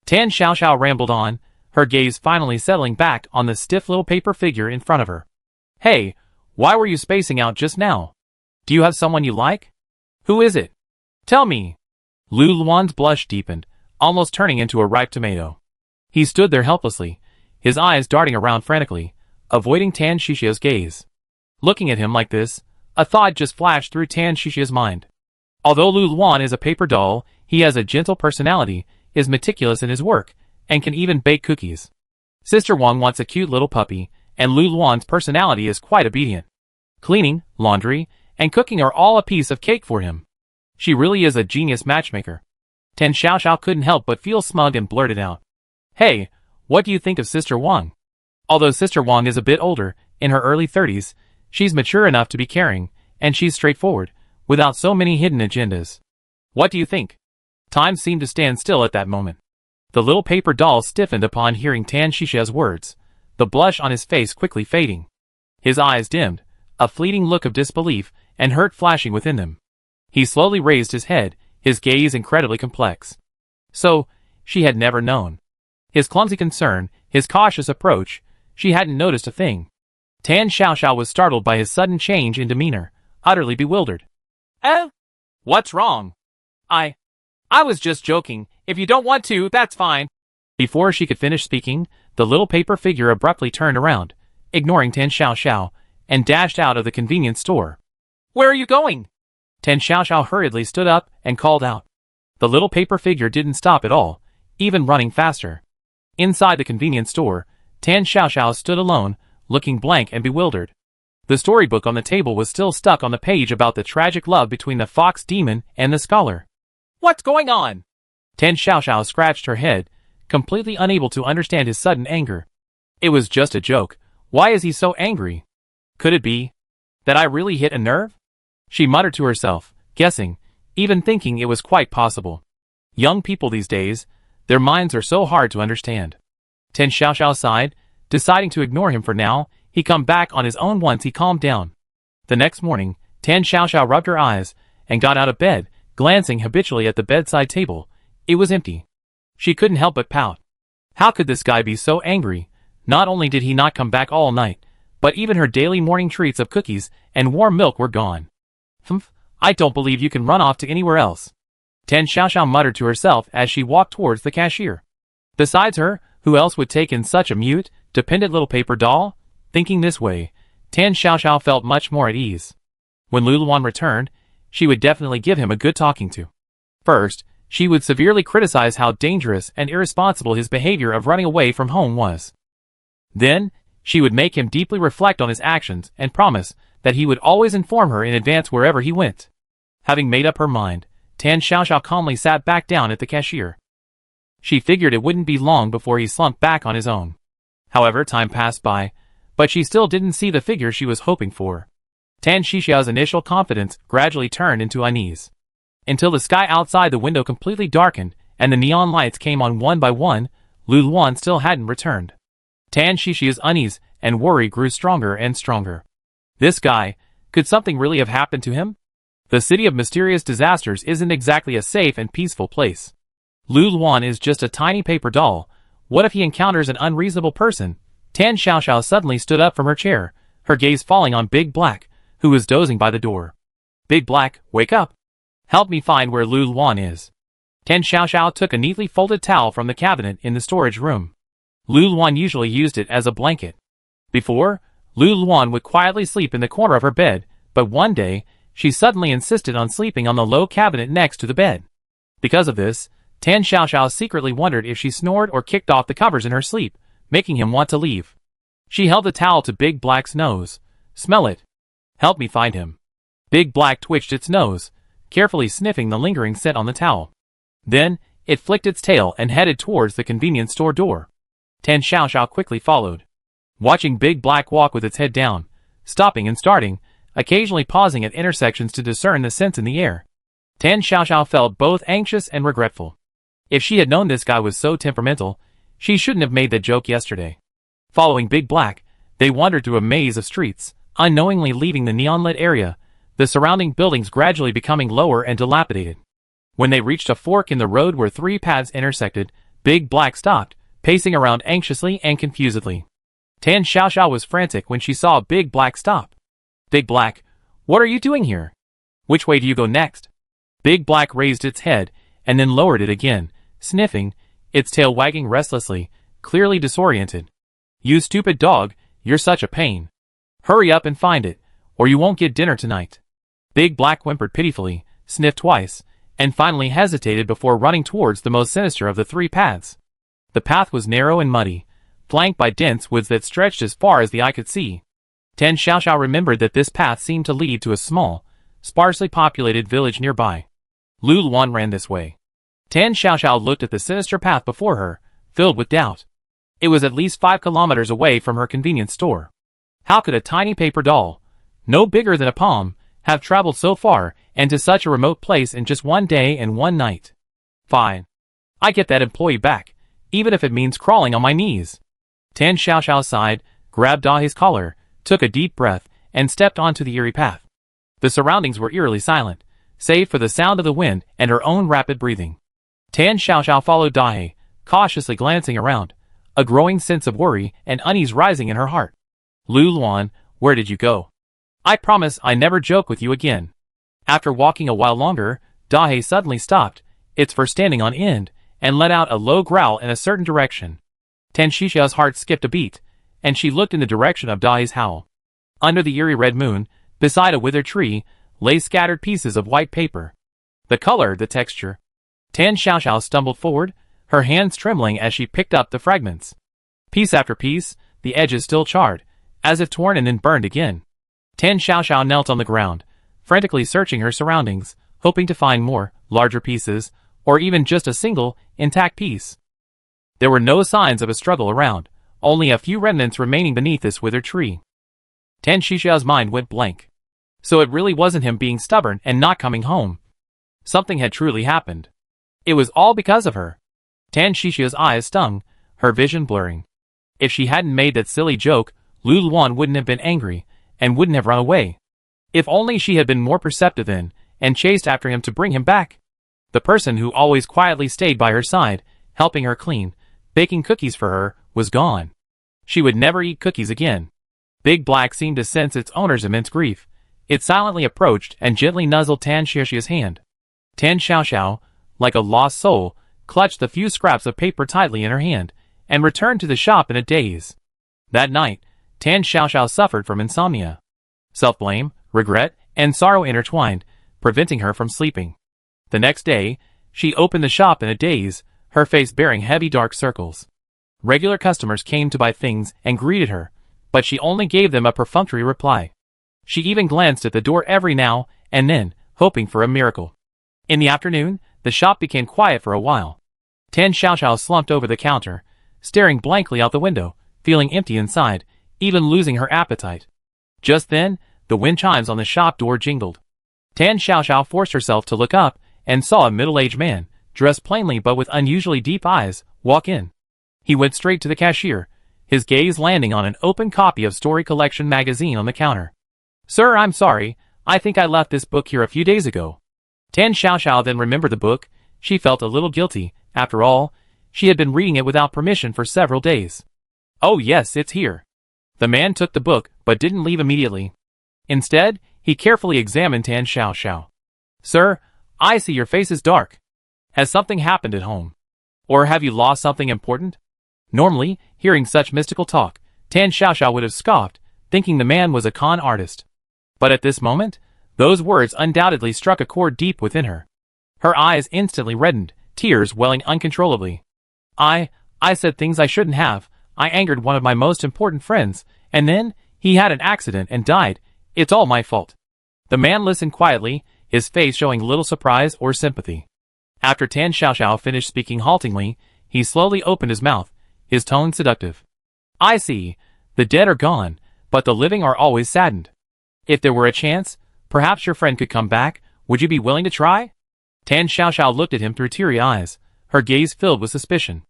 A: Tan Xiaoxiao rambled on, her gaze finally settling back on the stiff little paper figure in front of her. Hey, why were you spacing out just now? Do you have someone you like? Who is it? Tell me. Lu Luan's blush deepened, almost turning into a ripe tomato. He stood there helplessly, his eyes darting around frantically, avoiding Tan Xiaoxiao's gaze. Looking at him like this, a thought just flashed through Tan Xiaoxiao's mind. Although Lu Luan is a paper doll, he has a gentle personality, is meticulous in his work, and can even bake cookies. Sister Wang wants a cute little puppy, and Lu Luan's personality is quite obedient. Cleaning, laundry, and cooking are all a piece of cake for him. She really is a genius matchmaker. Tan Xiaoxiao couldn't help but feel smug and blurted out. Hey, what do you think of Sister Wang? Although Sister Wang is a bit older, in her early 30s, she's mature enough to be caring, and she's straightforward, without so many hidden agendas. What do you think? Time seemed to stand still at that moment. The little paper doll stiffened upon hearing Tan Xiaoxiao's words, the blush on his face quickly fading. His eyes dimmed, a fleeting look of disbelief and hurt flashing within them. He slowly raised his head, his gaze incredibly complex. So, she had never known. His clumsy concern, his cautious approach, she hadn't noticed a thing. Tan Xiaoxiao was startled by his sudden change in demeanor, utterly bewildered. What's wrong? I was just joking. If you don't want to, that's fine. Before she could finish speaking, the little paper figure abruptly turned around, ignoring Tan Xiaoxiao, and dashed out of the convenience store. Where are you going? Tan Xiaoxiao hurriedly stood up and called out. The little paper figure didn't stop at all, even running faster. Inside the convenience store, Tan Xiaoxiao stood alone, looking blank and bewildered. The storybook on the table was still stuck on the page about the tragic love between the fox demon and the scholar. What's going on? Tan Xiaoxiao scratched her head, completely unable to understand his sudden anger. It was just a joke. Why is he so angry? Could it be that I really hit a nerve? She muttered to herself, guessing, even thinking it was quite possible. Young people these days, their minds are so hard to understand. Tan Xiaoxiao sighed, deciding to ignore him for now. He'd come back on his own once he calmed down. The next morning, Tan Xiaoxiao rubbed her eyes and got out of bed, glancing habitually at the bedside table. It was empty. She couldn't help but pout. How could this guy be so angry? Not only did he not come back all night, but even her daily morning treats of cookies and warm milk were gone. Humph, I don't believe you can run off to anywhere else. Tan Xiaoxiao muttered to herself as she walked towards the cashier. Besides her, who else would take in such a mute, dependent little paper doll? Thinking this way, Tan Xiaoxiao felt much more at ease. When Lu Luan returned, she would definitely give him a good talking to. First, she would severely criticize how dangerous and irresponsible his behavior of running away from home was. Then, she would make him deeply reflect on his actions and promise that he would always inform her in advance wherever he went. Having made up her mind, Tan Xiaoxiao calmly sat back down at the cashier. She figured it wouldn't be long before he slumped back on his own. However, time passed by, but she still didn't see the figure she was hoping for. Tan Xiaoxiao's initial confidence gradually turned into unease. Until the sky outside the window completely darkened and the neon lights came on one by one, Lu Luan still hadn't returned. Tan Xiaoxiao's unease and worry grew stronger and stronger. This guy, could something really have happened to him? The city of mysterious disasters isn't exactly a safe and peaceful place. Lu Luan is just a tiny paper doll. What if he encounters an unreasonable person? Tan Xiaoxiao suddenly stood up from her chair, her gaze falling on Big Black, who was dozing by the door. Big Black, wake up. Help me find where Lu Luan is. Tan Xiaoxiao took a neatly folded towel from the cabinet in the storage room. Lu Luan usually used it as a blanket. Before, Lu Luan would quietly sleep in the corner of her bed, but one day, she suddenly insisted on sleeping on the low cabinet next to the bed. Because of this, Tan Xiaoxiao secretly wondered if she snored or kicked off the covers in her sleep, making him want to leave. She held the towel to Big Black's nose. Smell it. Help me find him. Big Black twitched its nose, carefully sniffing the lingering scent on the towel. Then, it flicked its tail and headed towards the convenience store door. Tan Xiaoxiao quickly followed. Watching Big Black walk with its head down, stopping and starting, occasionally pausing at intersections to discern the scents in the air. Tan Xiaoxiao felt both anxious and regretful. If she had known this guy was so temperamental, she shouldn't have made that joke yesterday. Following Big Black, they wandered through a maze of streets, unknowingly leaving the neon-lit area, the surrounding buildings gradually becoming lower and dilapidated. When they reached a fork in the road where three paths intersected, Big Black stopped, pacing around anxiously and confusedly. Tan Xiaoxiao was frantic when she saw Big Black stop. Big Black, what are you doing here? Which way do you go next? Big Black raised its head, and then lowered it again, sniffing, its tail wagging restlessly, clearly disoriented. You stupid dog, you're such a pain. Hurry up and find it, or you won't get dinner tonight. Big Black whimpered pitifully, sniffed twice, and finally hesitated before running towards the most sinister of the three paths. The path was narrow and muddy, flanked by dense woods that stretched as far as the eye could see. Tan Xiaoxiao remembered that this path seemed to lead to a small, sparsely populated village nearby. Lu Luan ran this way. Tan Xiaoxiao looked at the sinister path before her, filled with doubt. It was at least 5 kilometers away from her convenience store. How could a tiny paper doll, no bigger than a palm, have traveled so far and to such a remote place in just one day and one night? Fine. I get that employee back, even if it means crawling on my knees. Tan Xiaoxiao sighed, grabbed Dahe's collar, took a deep breath, and stepped onto the eerie path. The surroundings were eerily silent, save for the sound of the wind and her own rapid breathing. Tan Xiaoxiao followed Dahe, cautiously glancing around, a growing sense of worry and unease rising in her heart. Lu Luan, where did you go? I promise I never joke with you again. After walking a while longer, Dahe suddenly stopped, its fur standing on end, and let out a low growl in a certain direction. Tan Xiaoxiao's heart skipped a beat, and she looked in the direction of Dahe's howl. Under the eerie red moon, beside a withered tree, lay scattered pieces of white paper. The color, the texture. Tan Xiaoxiao stumbled forward, her hands trembling as she picked up the fragments. Piece after piece, the edges still charred, as if torn and then burned again. Tan Xiaoxiao knelt on the ground, frantically searching her surroundings, hoping to find more, larger pieces, or even just a single, intact piece. There were no signs of a struggle around, only a few remnants remaining beneath this withered tree. Tan Xiaoxiao's mind went blank. So it really wasn't him being stubborn and not coming home. Something had truly happened. It was all because of her. Tan Xiaoxiao's eyes stung, her vision blurring. If she hadn't made that silly joke, Lu Luan wouldn't have been angry, and wouldn't have run away. If only she had been more perceptive then, and chased after him to bring him back. The person who always quietly stayed by her side, helping her clean, baking cookies for her, was gone. She would never eat cookies again. Big Black seemed to sense its owner's immense grief. It silently approached and gently nuzzled Tan Xiaoxiao's hand. Tan Xiaoxiao, like a lost soul, clutched the few scraps of paper tightly in her hand, and returned to the shop in a daze. That night, Tan Xiaoxiao suffered from insomnia. Self-blame, regret, and sorrow intertwined, preventing her from sleeping. The next day, she opened the shop in a daze, her face bearing heavy dark circles. Regular customers came to buy things and greeted her, but she only gave them a perfunctory reply. She even glanced at the door every now and then, hoping for a miracle. In the afternoon, the shop became quiet for a while. Tan Xiaoxiao slumped over the counter, staring blankly out the window, feeling empty inside, even losing her appetite. Just then, the wind chimes on the shop door jingled. Tan Xiaoxiao forced herself to look up and saw a middle-aged man, dressed plainly but with unusually deep eyes, walk in. He went straight to the cashier, his gaze landing on an open copy of Story Collection magazine on the counter. "Sir, I'm sorry, I think I left this book here a few days ago." Tan Xiaoxiao then remembered the book. She felt a little guilty. After all, she had been reading it without permission for several days. "Oh yes, it's here." The man took the book, but didn't leave immediately. Instead, he carefully examined Tan Xiaoxiao. "Sir, I see your face is dark. Has something happened at home? Or have you lost something important?" Normally, hearing such mystical talk, Tan Xiaoxiao would have scoffed, thinking the man was a con artist. But at this moment, those words undoubtedly struck a chord deep within her. Her eyes instantly reddened, tears welling uncontrollably. I said things I shouldn't have. I angered one of my most important friends, and then he had an accident and died. It's all my fault." The man listened quietly, his face showing little surprise or sympathy. After Tan Xiaoxiao finished speaking haltingly, he slowly opened his mouth, his tone seductive. "I see. The dead are gone, but the living are always saddened. If there were a chance, perhaps your friend could come back. Would you be willing to try?" Tan Xiaoxiao looked at him through teary eyes, her gaze filled with suspicion.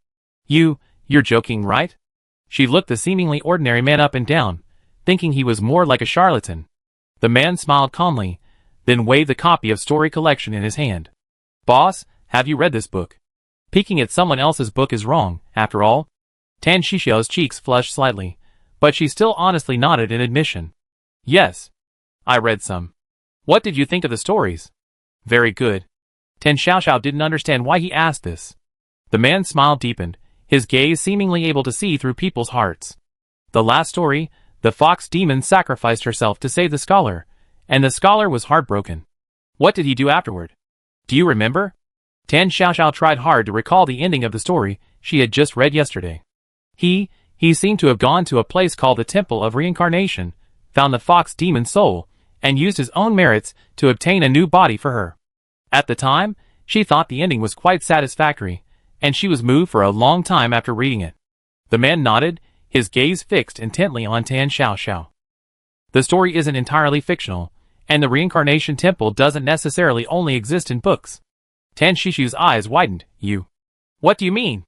A: You're joking, right?" She looked the seemingly ordinary man up and down, thinking he was more like a charlatan. The man smiled calmly, then waved the copy of Story Collection in his hand. "Boss, have you read this book? Peeking at someone else's book is wrong, after all." Tan Xiaoxiao's cheeks flushed slightly, but she still honestly nodded in admission. "Yes. I read some. What did you think of the stories?" "Very good." Tan Xiaoxiao didn't understand why he asked this. The man's smile deepened, his gaze seemingly able to see through people's hearts. "The last story, the fox demon sacrificed herself to save the scholar, and the scholar was heartbroken. What did he do afterward? Do you remember?" Tan Xiaoxiao tried hard to recall the ending of the story she had just read yesterday. He seemed to have gone to a place called the Temple of Reincarnation, found the fox demon's soul, and used his own merits to obtain a new body for her. At the time, she thought the ending was quite satisfactory, and she was moved for a long time after reading it. The man nodded, his gaze fixed intently on Tan Xiaoxiao. "The story isn't entirely fictional, and the Reincarnation Temple doesn't necessarily only exist in books." Tan Xiaoxiao's eyes widened. What do you mean?"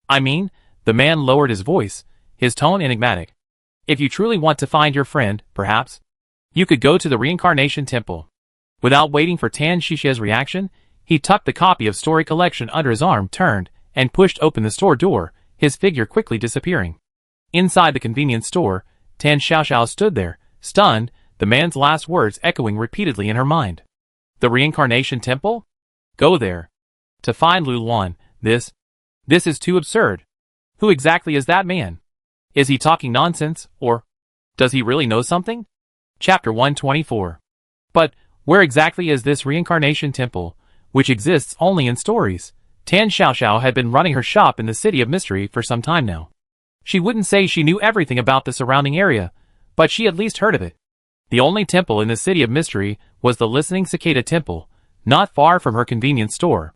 A: "I mean," the man lowered his voice, his tone enigmatic. "If you truly want to find your friend, perhaps, you could go to the Reincarnation Temple." Without waiting for Tan Xiaoxiao's reaction, he tucked the copy of Story Collection under his arm, turned, and pushed open the store door, his figure quickly disappearing. Inside the convenience store, Tan Xiaoxiao stood there, stunned, the man's last words echoing repeatedly in her mind. "The Reincarnation Temple? Go there. To find Lu Luan, this is too absurd. Who exactly is that man? Is he talking nonsense, or does he really know something?" Chapter 124. But where exactly is this Reincarnation Temple, which exists only in stories? Tan Xiaoxiao had been running her shop in the City of Mystery for some time now. She wouldn't say she knew everything about the surrounding area, but she at least heard of it. The only temple in the City of Mystery was the Listening Cicada Temple, not far from her convenience store.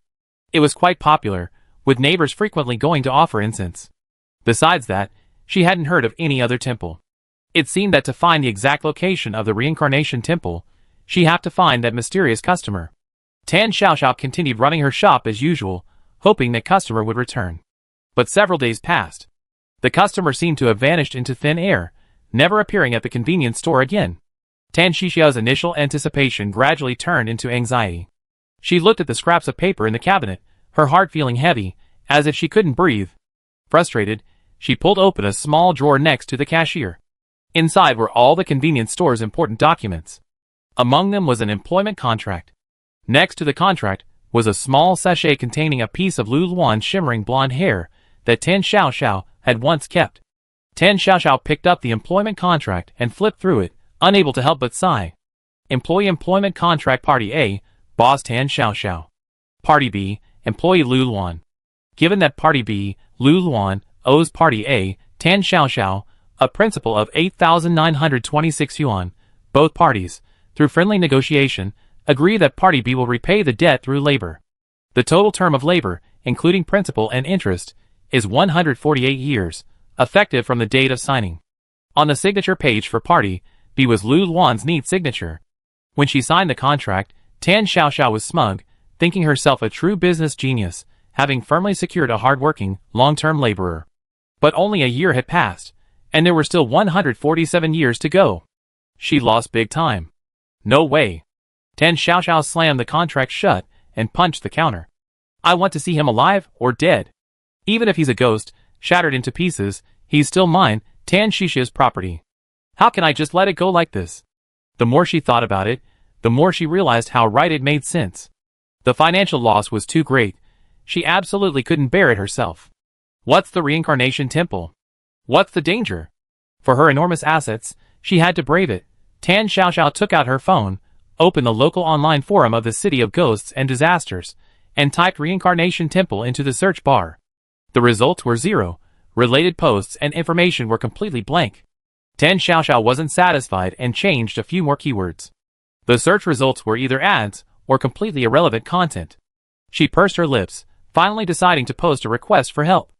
A: It was quite popular, with neighbors frequently going to offer incense. Besides that, she hadn't heard of any other temple. It seemed that to find the exact location of the Reincarnation Temple, she'd have to find that mysterious customer. Tan Xiaoxiao continued running her shop as usual, hoping that customer would return. But several days passed. The customer seemed to have vanished into thin air, never appearing at the convenience store again. Tan Xiaoxiao's initial anticipation gradually turned into anxiety. She looked at the scraps of paper in the cabinet, her heart feeling heavy, as if she couldn't breathe. Frustrated, she pulled open a small drawer next to the cashier. Inside were all the convenience store's important documents. Among them was an employment contract. Next to the contract was a small sachet containing a piece of Lu Luan's shimmering blonde hair that Tan Xiaoxiao had once kept. Tan Xiaoxiao picked up the employment contract and flipped through it, unable to help but sigh. Employee Employment Contract Party A, Boss Tan Xiaoxiao. Party B, Employee Lu Luan. Given that Party B, Lu Luan, owes Party A, Tan Xiaoxiao, a principal of 8,926 yuan, Both parties, through friendly negotiation, agree that Party B will repay the debt through labor. The total term of labor, including principal and interest, is 148 years, effective from the date of signing. On the signature page for Party B was Lu Luan's neat signature. When she signed the contract, Tan Xiaoxiao was smug, thinking herself a true business genius, having firmly secured a hard-working, long-term laborer. But only a year had passed, and there were still 147 years to go. She lost big time. No way. Tan Xiaoxiao slammed the contract shut and punched the counter. I want to see him alive or dead. Even if he's a ghost, shattered into pieces, he's still mine, Tan Xiaoxiao's property. How can I just let it go like this? The more she thought about it, the more she realized how right it made sense. The financial loss was too great. She absolutely couldn't bear it herself. What's the reincarnation temple? What's the danger? For her enormous assets, she had to brave it. Tan Xiaoxiao took out her phone, opened the local online forum of the City of Ghosts and Disasters, and typed Reincarnation Temple into the search bar. The results were zero. Related posts and information were completely blank. Tan Xiaoxiao wasn't satisfied and changed a few more keywords. The search results were either ads or completely irrelevant content. She pursed her lips, finally deciding to post a request for help.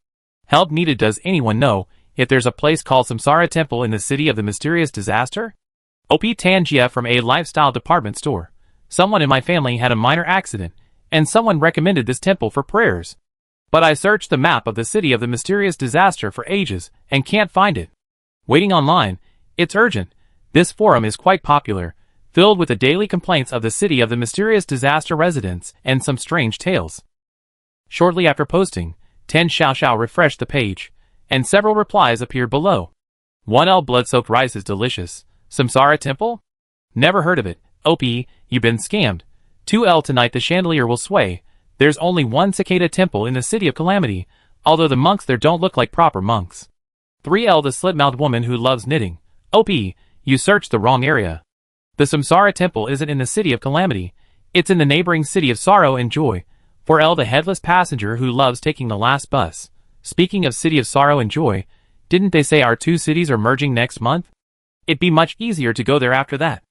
A: Help needed. Does anyone know if there's a place called Samsara Temple in the City of the Mysterious Disaster? OP Tangia from a lifestyle department store. Someone in my family had a minor accident, and someone recommended this temple for prayers. But I searched the map of the City of the Mysterious Disaster for ages and can't find it. Waiting online, it's urgent. This forum is quite popular, filled with the daily complaints of the City of the Mysterious Disaster residents and some strange tales. Shortly after posting, Tan Xiaoxiao refreshed the page, and several replies appeared below. 1L blood-soaked rice is delicious. Samsara Temple? Never heard of it. OP, you've been scammed. 2L tonight the chandelier will sway. There's only one cicada temple in the City of Calamity, although the monks there don't look like proper monks. 3L the slit-mouthed woman who loves knitting. OP, you searched the wrong area. The Samsara Temple isn't in the City of Calamity. It's in the neighboring City of Sorrow and Joy. 4L the headless passenger who loves taking the last bus. Speaking of City of Sorrow and Joy, didn't they say our two cities are merging next month? It'd be much easier to go there after that.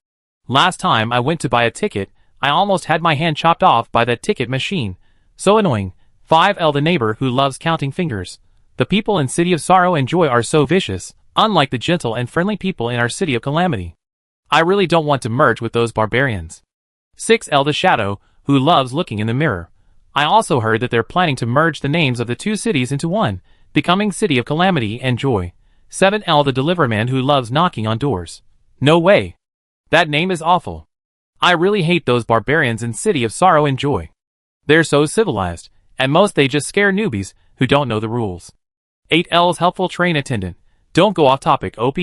A: Last time I went to buy a ticket, I almost had my hand chopped off by that ticket machine. So annoying. 5L the neighbor who loves counting fingers. The people in City of Sorrow and Joy are so vicious, unlike the gentle and friendly people in our City of Calamity. I really don't want to merge with those barbarians. 6L the shadow, who loves looking in the mirror. I also heard that they're planning to merge the names of the two cities into one, becoming City of Calamity and Joy. 7L the deliverman who loves knocking on doors. No way. That name is awful. I really hate those barbarians in City of Sorrow and Joy. They're so civilized, at most they just scare newbies who don't know the rules. 8L's helpful train attendant. Don't go off topic, OP.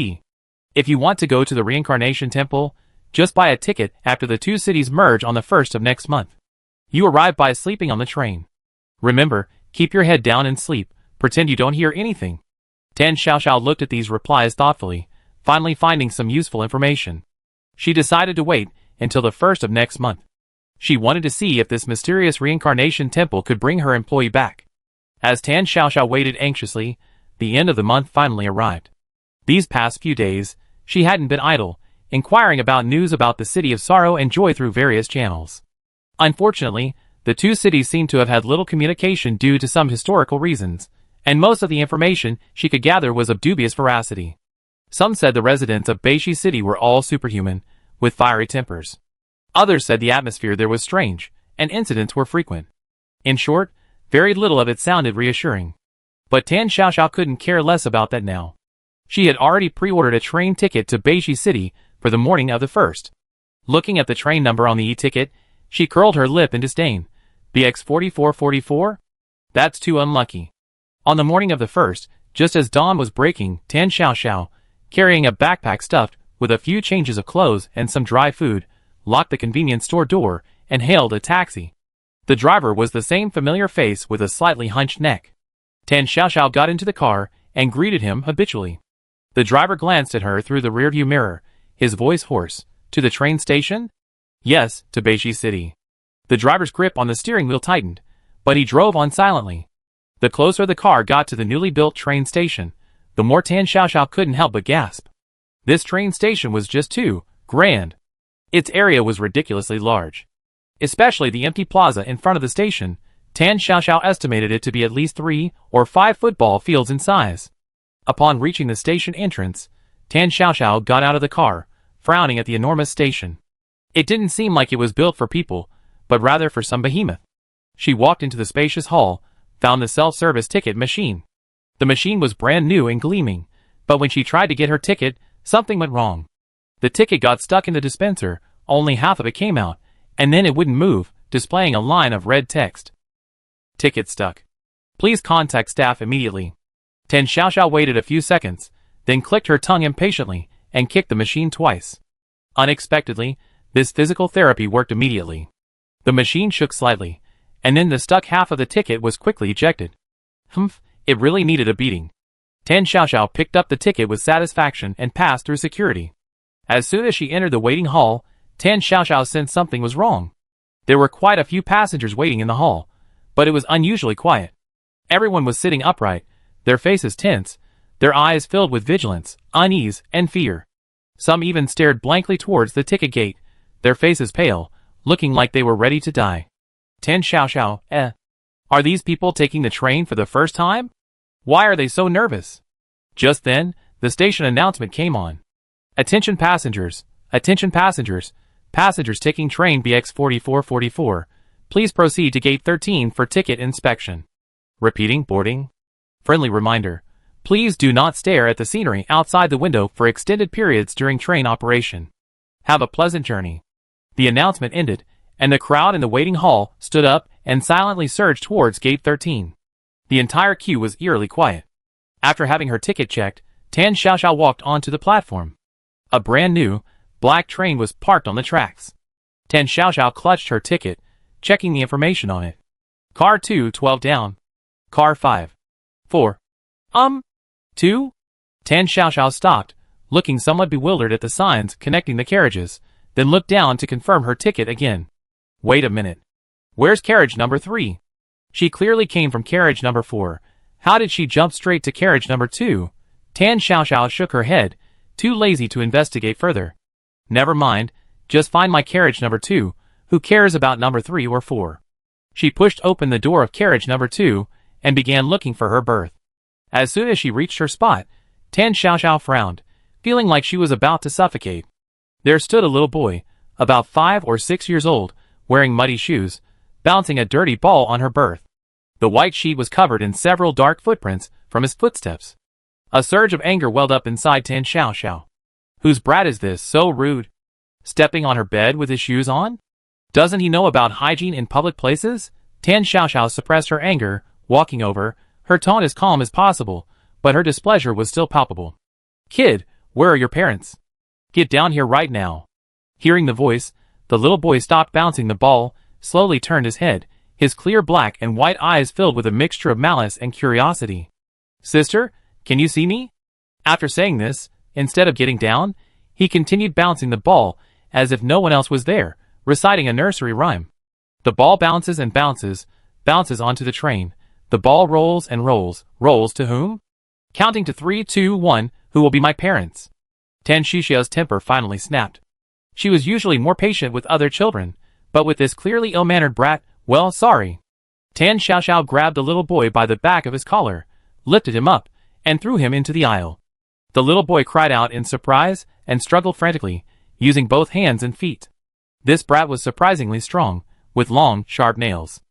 A: If you want to go to the Reincarnation Temple, just buy a ticket after the two cities merge on the 1st of next month. You arrive by sleeping on the train. Remember, keep your head down and sleep, pretend you don't hear anything. Tan Xiaoxiao looked at these replies thoughtfully, finally finding some useful information. She decided to wait until the 1st of next month. She wanted to see if this mysterious reincarnation temple could bring her employee back. As Tan Xiaoxiao waited anxiously, the end of the month finally arrived. These past few days, she hadn't been idle, inquiring about news about the City of Sorrow and Joy through various channels. Unfortunately, the two cities seemed to have had little communication due to some historical reasons, and most of the information she could gather was of dubious veracity. Some said the residents of Beishi City were all superhuman, with fiery tempers. Others said the atmosphere there was strange, and incidents were frequent. In short, very little of it sounded reassuring. But Tan Xiaoxiao couldn't care less about that now. She had already pre-ordered a train ticket to Beishi City for the morning of the 1st. Looking at the train number on the e-ticket, she curled her lip in disdain. BX4444? That's too unlucky. On the morning of the 1st, just as dawn was breaking, Tan Xiaoxiao, carrying a backpack stuffed with a few changes of clothes and some dry food, locked the convenience store door and hailed a taxi. The driver was the same familiar face with a slightly hunched neck. Tan Xiaoxiao got into the car and greeted him habitually. The driver glanced at her through the rearview mirror, his voice hoarse. To the train station? Yes, to Beishi City. The driver's grip on the steering wheel tightened, but he drove on silently. The closer the car got to the newly built train station, the more Tan Xiaoxiao couldn't help but gasp. This train station was just too grand. Its area was ridiculously large. Especially the empty plaza in front of the station. Tan Xiaoxiao estimated it to be at least 3 or 5 football fields in size. Upon reaching the station entrance, Tan Xiaoxiao got out of the car, frowning at the enormous station. It didn't seem like it was built for people, but rather for some behemoth. She walked into the spacious hall, found the self-service ticket machine. The machine was brand new and gleaming, but when she tried to get her ticket, something went wrong. The ticket got stuck in the dispenser, only half of it came out, and then it wouldn't move, displaying a line of red text. Ticket stuck. Please contact staff immediately. Tan Xiaoxiao waited a few seconds, then clicked her tongue impatiently and kicked the machine twice. Unexpectedly, this physical therapy worked immediately. The machine shook slightly, and then the stuck half of the ticket was quickly ejected. Humph, it really needed a beating. Tan Xiaoxiao picked up the ticket with satisfaction and passed through security. As soon as she entered the waiting hall, Tan Xiaoxiao sensed something was wrong. There were quite a few passengers waiting in the hall, but it was unusually quiet. Everyone was sitting upright, their faces tense, their eyes filled with vigilance, unease, and fear. Some even stared blankly towards the ticket gate, their faces pale, looking like they were ready to die. Tan Xiaoxiao, Are these people taking the train for the first time? Why are they so nervous? Just then, the station announcement came on. Attention passengers, passengers taking train BX4444, please proceed to gate 13 for ticket inspection. Repeating, boarding. Friendly reminder, please do not stare at the scenery outside the window for extended periods during train operation. Have a pleasant journey. The announcement ended, and the crowd in the waiting hall stood up and silently surged towards gate 13. The entire queue was eerily quiet. After having her ticket checked, Tan Xiaoxiao walked onto the platform. A brand new, black train was parked on the tracks. Tan Xiaoxiao clutched her ticket, checking the information on it. Car 2, 12 down. Car 5. 4. 2? Tan Xiaoxiao stopped, looking somewhat bewildered at the signs connecting the carriages, then looked down to confirm her ticket again. Wait a minute. Where's carriage number 3? She clearly came from carriage number 4. How did she jump straight to carriage number 2? Tan Xiaoxiao shook her head, too lazy to investigate further. Never mind, just find my carriage number 2, who cares about number 3 or 4? She pushed open the door of carriage number 2, and began looking for her berth. As soon as she reached her spot, Tan Xiaoxiao frowned, feeling like she was about to suffocate. There stood a little boy, about 5 or 6 years old, wearing muddy shoes, bouncing a dirty ball on her berth. The white sheet was covered in several dark footprints from his footsteps. A surge of anger welled up inside Tan Xiaoxiao. Whose brat is this, so rude? Stepping on her bed with his shoes on? Doesn't he know about hygiene in public places? Tan Xiaoxiao suppressed her anger, walking over, her tone as calm as possible, but her displeasure was still palpable. Kid, where are your parents? Get down here right now. Hearing the voice, the little boy stopped bouncing the ball, slowly turned his head, his clear black and white eyes filled with a mixture of malice and curiosity. Sister, can you see me? After saying this, instead of getting down, he continued bouncing the ball, as if no one else was there, reciting a nursery rhyme. The ball bounces and bounces, bounces onto the train. The ball rolls and rolls, rolls to whom? Counting to 3, 2, 1, who will be my parents? Tan Xiaoxiao's temper finally snapped. She was usually more patient with other children, but with this clearly ill-mannered brat, well, sorry. Tan Xiaoxiao grabbed the little boy by the back of his collar, lifted him up, and threw him into the aisle. The little boy cried out in surprise and struggled frantically, using both hands and feet. This brat was surprisingly strong, with long, sharp nails.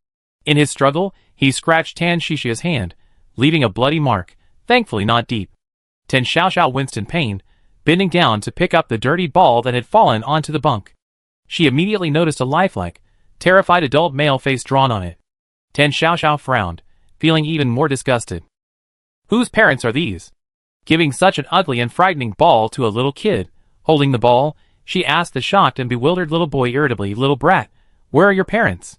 A: In his struggle, he scratched Tan Xiaoxiao's hand, leaving a bloody mark, thankfully not deep. Tan Xiaoxiao winced in pain, bending down to pick up the dirty ball that had fallen onto the bunk. She immediately noticed a lifelike, terrified adult male face drawn on it. Tan Xiaoxiao frowned, feeling even more disgusted. Whose parents are these? Giving such an ugly and frightening ball to a little kid. Holding the ball, she asked the shocked and bewildered little boy irritably, Little brat, where are your parents?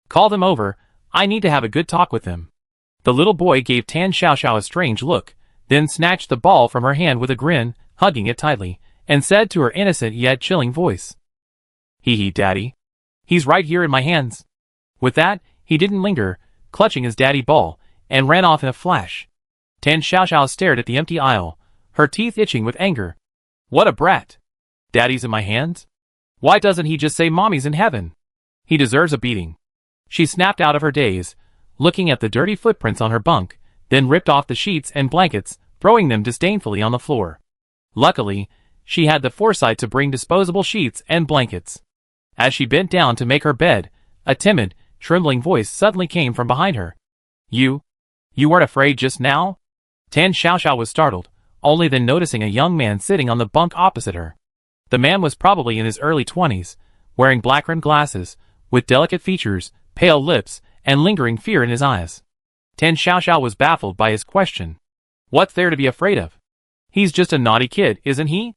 A: Call them over, I need to have a good talk with them. The little boy gave Tan Xiaoxiao a strange look, then snatched the ball from her hand with a grin, hugging it tightly, and said to her innocent yet chilling voice, Hee daddy. He's right here in my hands. With that, he didn't linger, clutching his daddy ball, and ran off in a flash. Tan Xiaoxiao stared at the empty aisle, her teeth itching with anger. What a brat! Daddy's in my hands? Why doesn't he just say Mommy's in heaven? He deserves a beating. She snapped out of her daze, looking at the dirty footprints on her bunk, then ripped off the sheets and blankets, throwing them disdainfully on the floor. Luckily, she had the foresight to bring disposable sheets and blankets. As she bent down to make her bed, a timid, trembling voice suddenly came from behind her. You weren't afraid just now? Tan Xiaoxiao was startled, only then noticing a young man sitting on the bunk opposite her. The man was probably in his early 20s, wearing black-rimmed glasses, with delicate features, pale lips, and lingering fear in his eyes. Tan Xiaoxiao was baffled by his question. What's there to be afraid of? He's just a naughty kid, isn't he?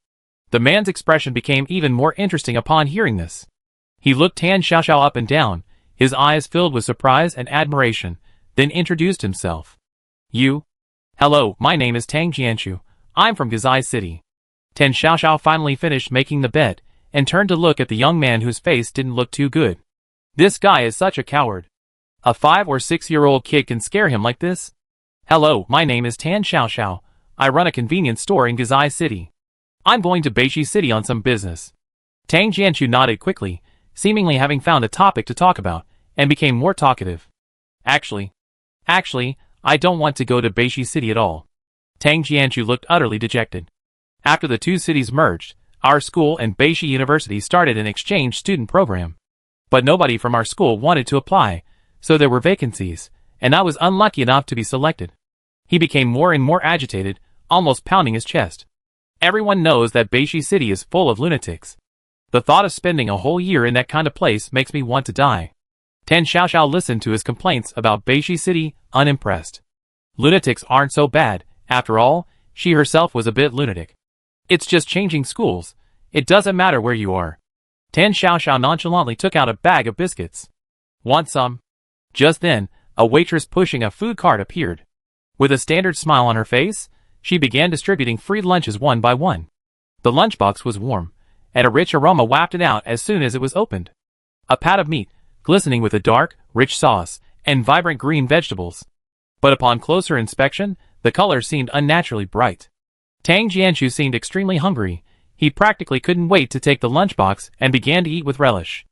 A: The man's expression became even more interesting upon hearing this. He looked Tan Xiaoxiao up and down, his eyes filled with surprise and admiration, then introduced himself. Hello, my name is Tang Jianshu. I'm from Gazai City. Tan Xiaoxiao finally finished making the bed, and turned to look at the young man whose face didn't look too good. This guy is such a coward. A 5 or 6-year-old kid can scare him like this? Hello, my name is Tan Xiaoxiao. I run a convenience store in Gazai City. I'm going to Beishi City on some business. Tang Jianshu nodded quickly, seemingly having found a topic to talk about, and became more talkative. Actually, I don't want to go to Beishi City at all. Tang Jianshu looked utterly dejected. After the two cities merged, our school and Beishi University started an exchange student program. But nobody from our school wanted to apply, so there were vacancies, and I was unlucky enough to be selected. He became more and more agitated, almost pounding his chest. Everyone knows that Beishi City is full of lunatics. The thought of spending a whole year in that kind of place makes me want to die. Tan Xiaoxiao listened to his complaints about Beishi City, unimpressed. Lunatics aren't so bad, after all, she herself was a bit lunatic. It's just changing schools. It doesn't matter where you are. Tan Xiaoxiao nonchalantly took out a bag of biscuits. Want some? Just then, a waitress pushing a food cart appeared. With a standard smile on her face, she began distributing free lunches one by one. The lunchbox was warm, and a rich aroma wafted out as soon as it was opened. A pat of meat, glistening with a dark, rich sauce, and vibrant green vegetables. But upon closer inspection, the color seemed unnaturally bright. Tang Jianshu seemed extremely hungry. He practically couldn't wait to take the lunchbox and began to eat with relish.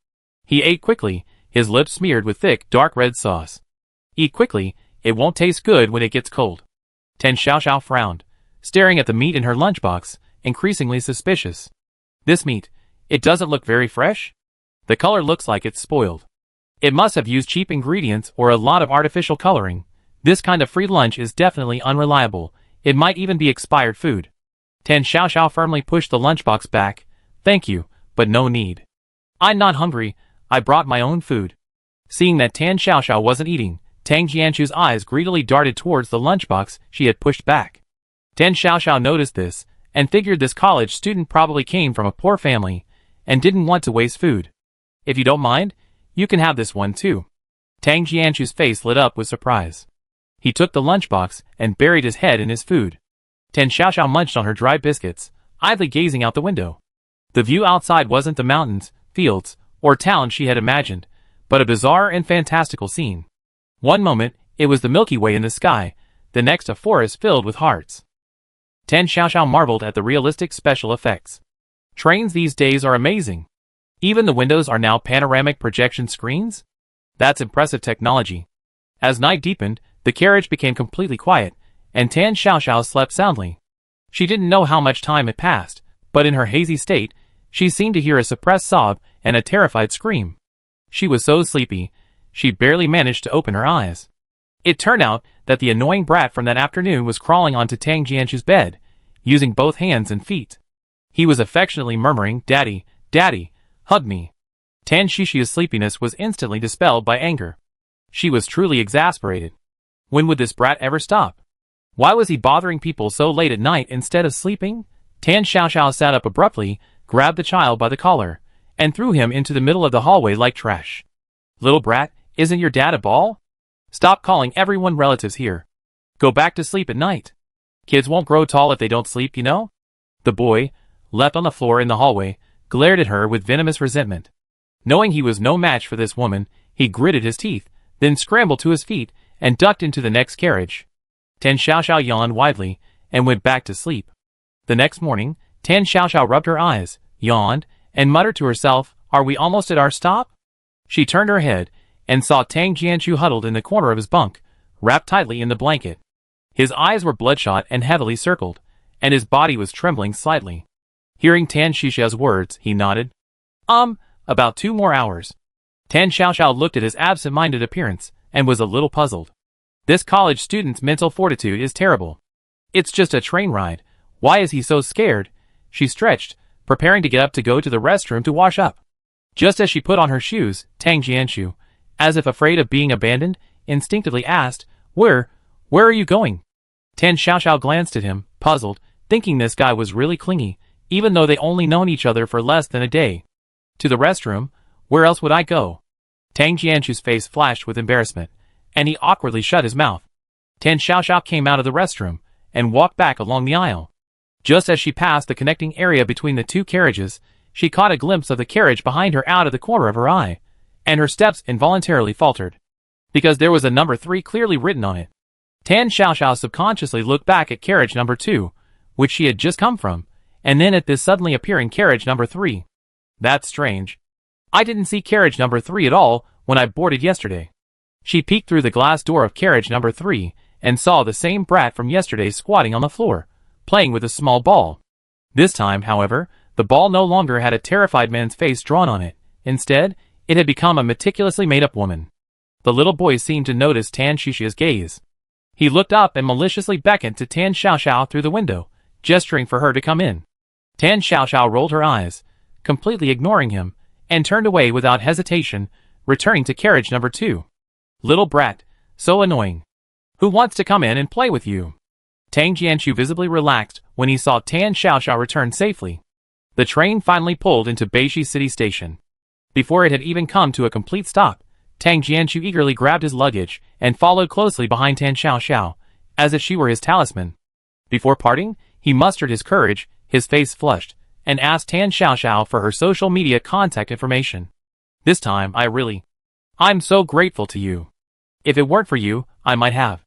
A: He ate quickly, his lips smeared with thick, dark red sauce. Eat quickly, it won't taste good when it gets cold. Tan Xiaoxiao frowned, staring at the meat in her lunchbox, increasingly suspicious. This meat, it doesn't look very fresh? The color looks like it's spoiled. It must have used cheap ingredients or a lot of artificial coloring. This kind of free lunch is definitely unreliable. It might even be expired food. Tan Xiaoxiao firmly pushed the lunchbox back. Thank you, but no need. I'm not hungry, I brought my own food. Seeing that Tan Xiaoxiao wasn't eating, Tang Jianshu's eyes greedily darted towards the lunchbox she had pushed back. Tan Xiaoxiao noticed this, and figured this college student probably came from a poor family, and didn't want to waste food. If you don't mind, you can have this one too. Tang Jianshu's face lit up with surprise. He took the lunchbox and buried his head in his food. Tan Xiaoxiao munched on her dry biscuits, idly gazing out the window. The view outside wasn't the mountains, fields, or town she had imagined, but a bizarre and fantastical scene. One moment, it was the Milky Way in the sky, the next a forest filled with hearts. Tan Xiaoxiao marveled at the realistic special effects. Trains these days are amazing. Even the windows are now panoramic projection screens? That's impressive technology. As night deepened, the carriage became completely quiet, and Tan Xiaoxiao slept soundly. She didn't know how much time had passed, but in her hazy state, she seemed to hear a suppressed sob and a terrified scream. She was so sleepy, she barely managed to open her eyes. It turned out that the annoying brat from that afternoon was crawling onto Tang Jianshu's bed, using both hands and feet. He was affectionately murmuring, "Daddy, Daddy, hug me." Tan Xiaoxia's sleepiness was instantly dispelled by anger. She was truly exasperated. When would this brat ever stop? Why was he bothering people so late at night instead of sleeping? Tan Xiaoxiao sat up abruptly, grabbed the child by the collar, and threw him into the middle of the hallway like trash. "Little brat, isn't your dad a ball? Stop calling everyone relatives here. Go back to sleep at night. Kids won't grow tall if they don't sleep, you know?" The boy, left on the floor in the hallway, glared at her with venomous resentment. Knowing he was no match for this woman, he gritted his teeth, then scrambled to his feet, and ducked into the next carriage. Tan Xiaoxiao yawned widely, and went back to sleep. The next morning, Tan Xiaoxiao rubbed her eyes, yawned, and muttered to herself, "Are we almost at our stop?" She turned her head, and saw Tang Jianchu huddled in the corner of his bunk, wrapped tightly in the blanket. His eyes were bloodshot and heavily circled, and his body was trembling slightly. Hearing Tan Xiaoxiao's words, he nodded. About 2 more hours." Tan Xiaoxiao looked at his absent-minded appearance, and was a little puzzled. This college student's mental fortitude is terrible. It's just a train ride. Why is he so scared? She stretched, preparing to get up to go to the restroom to wash up. Just as she put on her shoes, Tang Jianchu, as if afraid of being abandoned, instinctively asked, Where are you going?" Tan Xiaoxiao glanced at him, puzzled, thinking this guy was really clingy, even though they only known each other for less than a day. "To the restroom? Where else would I go?" Tang Jianchu's face flashed with embarrassment, and he awkwardly shut his mouth. Tan Xiaoxiao came out of the restroom, and walked back along the aisle. Just as she passed the connecting area between the 2 carriages, she caught a glimpse of the carriage behind her out of the corner of her eye, and her steps involuntarily faltered, because there was a number 3 clearly written on it. Tan Xiaoxiao subconsciously looked back at carriage number 2, which she had just come from, and then at this suddenly appearing carriage number 3. That's strange. I didn't see carriage number 3 at all when I boarded yesterday. She peeked through the glass door of carriage number 3, and saw the same brat from yesterday squatting on the floor, playing with a small ball. This time, however, the ball no longer had a terrified man's face drawn on it. Instead, it had become a meticulously made-up woman. The little boy seemed to notice Tan Xiaoxiao's gaze. He looked up and maliciously beckoned to Tan Xiaoxiao through the window, gesturing for her to come in. Tan Xiaoxiao rolled her eyes, completely ignoring him, and turned away without hesitation, returning to carriage number 2. "Little brat, so annoying. Who wants to come in and play with you?" Tang Jianchu visibly relaxed when he saw Tan Xiaoxiao return safely. The train finally pulled into Beixi City Station. Before it had even come to a complete stop, Tang Jianchu eagerly grabbed his luggage and followed closely behind Tan Xiaoxiao, as if she were his talisman. Before parting, he mustered his courage, his face flushed, and asked Tan Xiaoxiao for her social media contact information. "This time, I'm so grateful to you. If it weren't for you, I might have.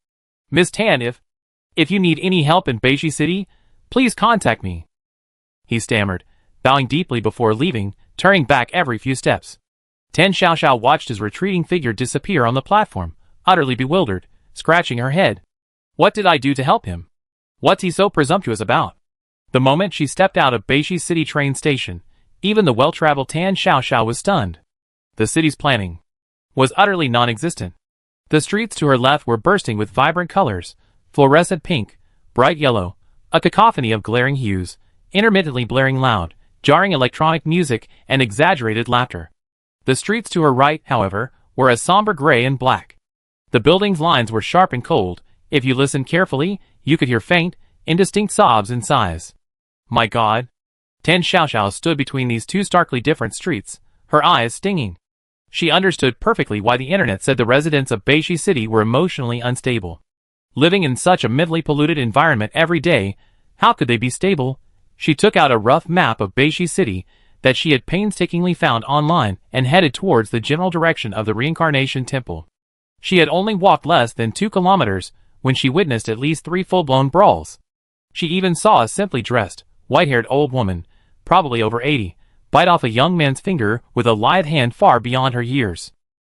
A: Miss Tan, if you need any help in Beixi City, please contact me," he stammered, bowing deeply before leaving, turning back every few steps. Tan Xiaoxiao watched his retreating figure disappear on the platform, utterly bewildered, scratching her head. What did I do to help him? What's he so presumptuous about? The moment she stepped out of Beixi City train station, even the well-traveled Tan Xiaoxiao was stunned. The city's planning was utterly non-existent. The streets to her left were bursting with vibrant colors, fluorescent pink, bright yellow, a cacophony of glaring hues, intermittently blaring loud, jarring electronic music, and exaggerated laughter. The streets to her right, however, were a somber gray and black. The buildings' lines were sharp and cold. If you listened carefully, you could hear faint, indistinct sobs and sighs. My God! Tan Xiaoxiao stood between these 2 starkly different streets, her eyes stinging. She understood perfectly why the internet said the residents of Beixi City were emotionally unstable. Living in such a mentally polluted environment every day, how could they be stable? She took out a rough map of Beixi City that she had painstakingly found online and headed towards the general direction of the Reincarnation Temple. She had only walked less than 2 kilometers when she witnessed at least 3 full-blown brawls. She even saw a simply dressed, white-haired old woman, probably over 80, bite off a young man's finger with a lithe hand far beyond her years.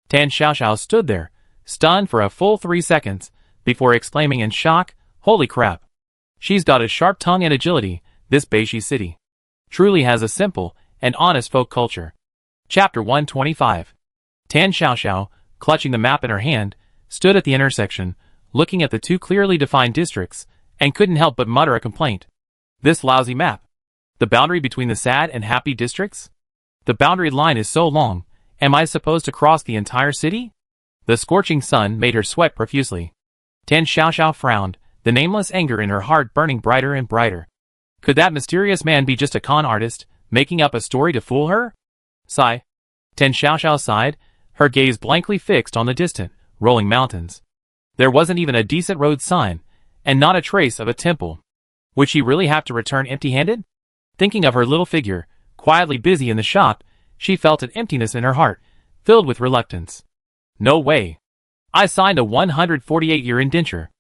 A: Tan Xiaoxiao stood there, stunned for a full 3 seconds, before exclaiming in shock, "Holy crap! She's got a sharp tongue and agility. This Beixi City truly has a simple and honest folk culture." Chapter 125. Tan Xiaoxiao, clutching the map in her hand, stood at the intersection, looking at the 2 clearly defined districts, and couldn't help but mutter a complaint. This lousy map. The boundary between the sad and happy districts? The boundary line is so long. Am I supposed to cross the entire city? The scorching sun made her sweat profusely. Tan Xiaoxiao frowned, the nameless anger in her heart burning brighter and brighter. Could that mysterious man be just a con artist, making up a story to fool her? Sigh. Tan Xiaoxiao sighed, her gaze blankly fixed on the distant, rolling mountains. There wasn't even a decent road sign, and not a trace of a temple. Would she really have to return empty-handed? Thinking of her little figure, quietly busy in the shop, she felt an emptiness in her heart, filled with reluctance. No way. I signed a 148-year indenture.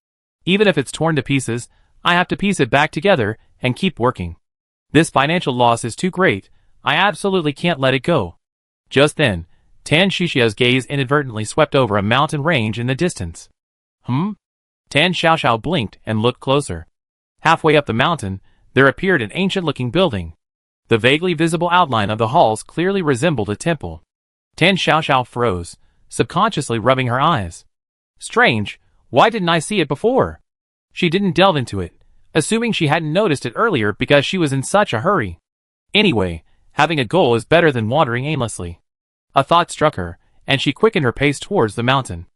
A: Even if it's torn to pieces, I have to piece it back together and keep working. This financial loss is too great. I absolutely can't let it go. Just then, Tan Xiaoxiao's gaze inadvertently swept over a mountain range in the distance. Tan Xiaoxiao blinked and looked closer. Halfway up the mountain, there appeared an ancient-looking building. The vaguely visible outline of the halls clearly resembled a temple. Tan Xiaoxiao froze, subconsciously rubbing her eyes. Strange, why didn't I see it before? She didn't delve into it, assuming she hadn't noticed it earlier because she was in such a hurry. Anyway, having a goal is better than wandering aimlessly. A thought struck her, and she quickened her pace towards the mountain.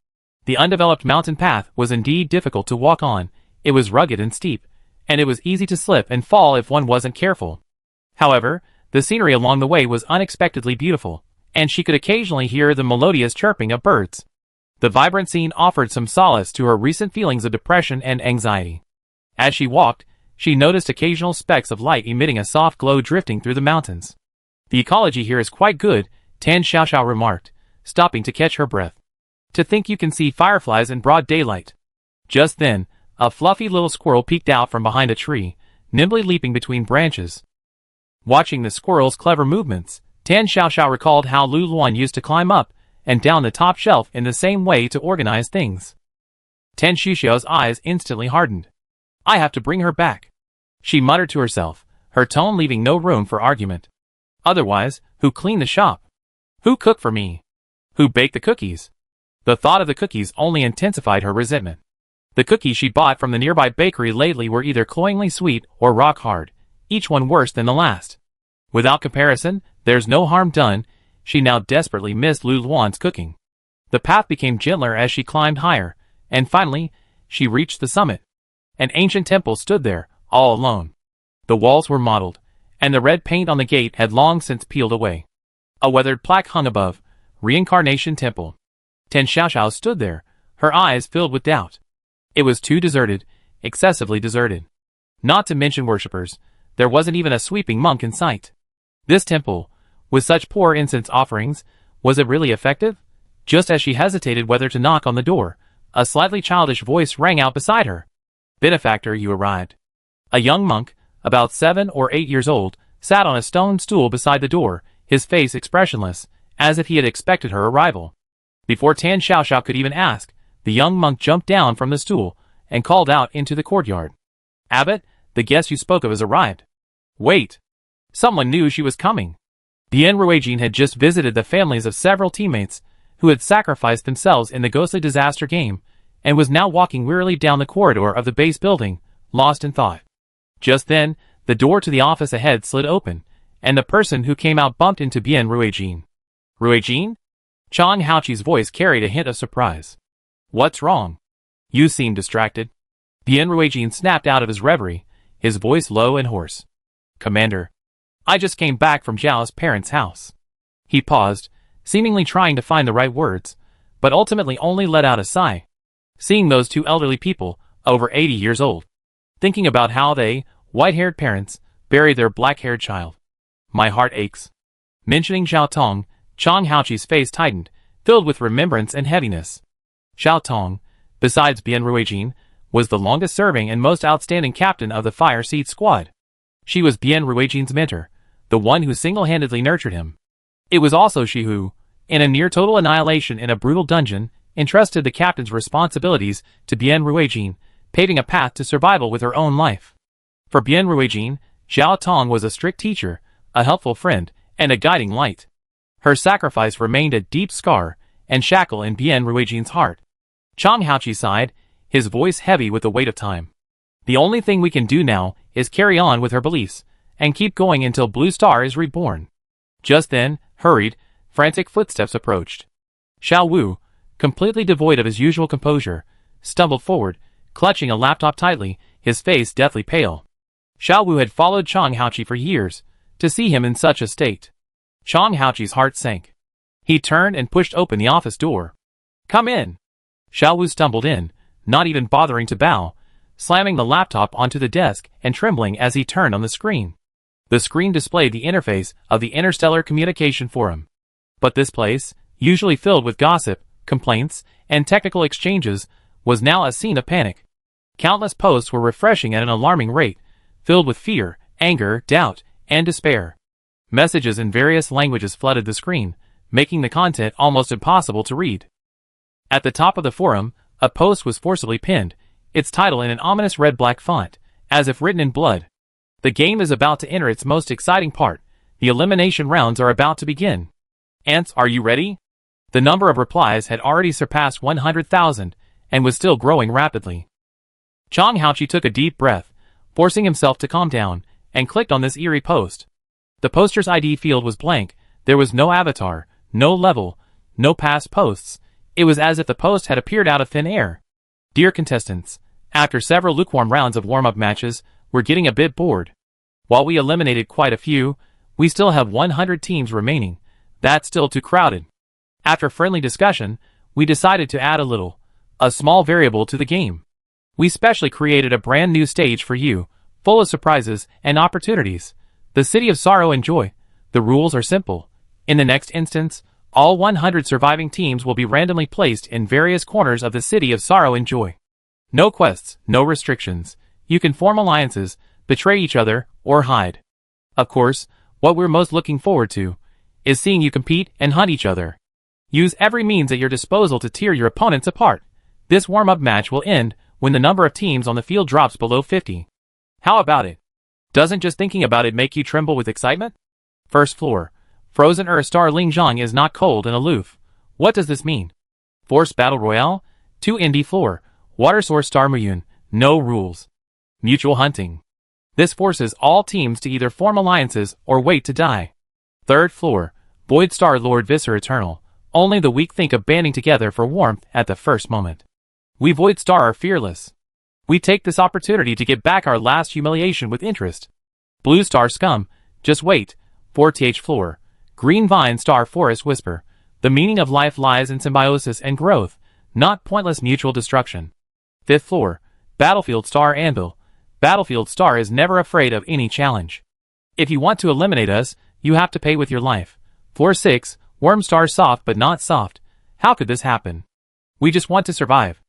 A: The undeveloped mountain path was indeed difficult to walk on. It was rugged and steep, and it was easy to slip and fall if one wasn't careful. However, the scenery along the way was unexpectedly beautiful, and she could occasionally hear the melodious chirping of birds. The vibrant scene offered some solace to her recent feelings of depression and anxiety. As she walked, she noticed occasional specks of light emitting a soft glow drifting through the mountains. The ecology here is quite good, Tan Xiaoxiao remarked, stopping to catch her breath. To think you can see fireflies in broad daylight. Just then, a fluffy little squirrel peeked out from behind a tree, nimbly leaping between branches. Watching the squirrel's clever movements, Tan Xiaoxiao recalled how Lu Luan used to climb up and down the top shelf in the same way to organize things. Tan Xiaoxiao's eyes instantly hardened. I have to bring her back, she muttered to herself, her tone leaving no room for argument. Otherwise, who cleaned the shop? Who cooked for me? Who baked the cookies? The thought of the cookies only intensified her resentment. The cookies she bought from the nearby bakery lately were either cloyingly sweet or rock hard, each one worse than the last. Without comparison, there's no harm done. She now desperately missed Lu Luan's cooking. The path became gentler as she climbed higher, and finally, she reached the summit. An ancient temple stood there, all alone. The walls were mottled, and the red paint on the gate had long since peeled away. A weathered plaque hung above, Reincarnation Temple. Tan Xiaoxiao stood there, her eyes filled with doubt. It was too deserted, excessively deserted. Not to mention worshippers, there wasn't even a sweeping monk in sight. This temple, with such poor incense offerings, was it really effective? Just as she hesitated whether to knock on the door, a slightly childish voice rang out beside her. Benefactor, you arrived. A young monk, about 7 or 8 years old, sat on a stone stool beside the door, his face expressionless, as if he had expected her arrival. Before Tan Xiaoxiao could even ask, the young monk jumped down from the stool and called out into the courtyard. Abbot, the guest you spoke of has arrived. Wait! Someone knew she was coming. Bien Ruijin had just visited the families of several teammates who had sacrificed themselves in the ghostly disaster game, and was now walking wearily down the corridor of the base building, lost in thought. Just then, the door to the office ahead slid open, and the person who came out bumped into Bien Ruijin. Ruijin? Chang Haoqi's voice carried a hint of surprise. What's wrong? You seem distracted. Bien Ruijin snapped out of his reverie, his voice low and hoarse. Commander, I just came back from Zhao's parents' house. He paused, seemingly trying to find the right words, but ultimately only let out a sigh. Seeing those two elderly people, over 80 years old, thinking about how they, white-haired parents, buried their black-haired child. My heart aches. Mentioning Xiao Tong, Chang Haoqi's face tightened, filled with remembrance and heaviness. Xiao Tong, besides Bien Ruijin, was the longest-serving and most outstanding captain of the Fire Seed Squad. She was Bien Ruijin's mentor, the one who single-handedly nurtured him. It was also she who, in a near-total annihilation in a brutal dungeon, entrusted the captain's responsibilities to Bien Ruijin, paving a path to survival with her own life. For Bien Ruijin, Xiao Tong was a strict teacher, a helpful friend, and a guiding light. Her sacrifice remained a deep scar and shackle in Bien Ruijin's heart. Chang Haoqi sighed, his voice heavy with the weight of time. The only thing we can do now is carry on with her beliefs, and keep going until Blue Star is reborn. Just then, hurried, frantic footsteps approached. Xiao Wu, completely devoid of his usual composure, stumbled forward, clutching a laptop tightly, his face deathly pale. Xiao Wu had followed Chang Haoqi for years. To see him in such a state, Chang Haoqi's heart sank. He turned and pushed open the office door. Come in. Xiao Wu stumbled in, not even bothering to bow, slamming the laptop onto the desk and trembling as he turned on the screen. The screen displayed the interface of the Interstellar Communication Forum. But this place, usually filled with gossip, complaints, and technical exchanges, was now a scene of panic. Countless posts were refreshing at an alarming rate, filled with fear, anger, doubt, and despair. Messages in various languages flooded the screen, making the content almost impossible to read. At the top of the forum, a post was forcibly pinned, its title in an ominous red-black font, as if written in blood. The game is about to enter its most exciting part. The elimination rounds are about to begin. Ants, are you ready? The number of replies had already surpassed 100,000 and was still growing rapidly. Chang Haoqi took a deep breath, forcing himself to calm down, and clicked on this eerie post. The poster's ID field was blank. There was no avatar, no level, no past posts. It was as if the post had appeared out of thin air. Dear contestants, after several lukewarm rounds of warm-up matches, we're getting a bit bored. While we eliminated quite a few, we still have 100 teams remaining. That's still too crowded. After friendly discussion, we decided to add a small variable to the game. We specially created a brand new stage for you, full of surprises and opportunities. The City of Sorrow and Joy. The rules are simple. In the next instance, all 100 surviving teams will be randomly placed in various corners of the City of Sorrow and Joy. No quests, no restrictions. You can form alliances, betray each other, or hide. Of course, what we're most looking forward to is seeing you compete and hunt each other. Use every means at your disposal to tear your opponents apart. This warm-up match will end when the number of teams on the field drops below 50. How about it? Doesn't just thinking about it make you tremble with excitement? First floor. Frozen Earth star Ling Zhang is not cold and aloof. What does this mean? Forced Battle Royale? 2 indie floor. Water Source star Muyun. No rules. Mutual hunting. This forces all teams to either form alliances or wait to die. Third floor. Void star Lord Visser Eternal. Only the weak think of banding together for warmth at the first moment. We Void Star are fearless. We take this opportunity to get back our last humiliation with interest. Blue Star Scum. Just wait. 4th floor. Green Vine Star Forest Whisper. The meaning of life lies in symbiosis and growth, not pointless mutual destruction. 5th floor. Battlefield Star Anvil. Battlefield Star is never afraid of any challenge. If you want to eliminate us, you have to pay with your life. Floor 6. Worm Star Soft but not soft. How could this happen? We just want to survive.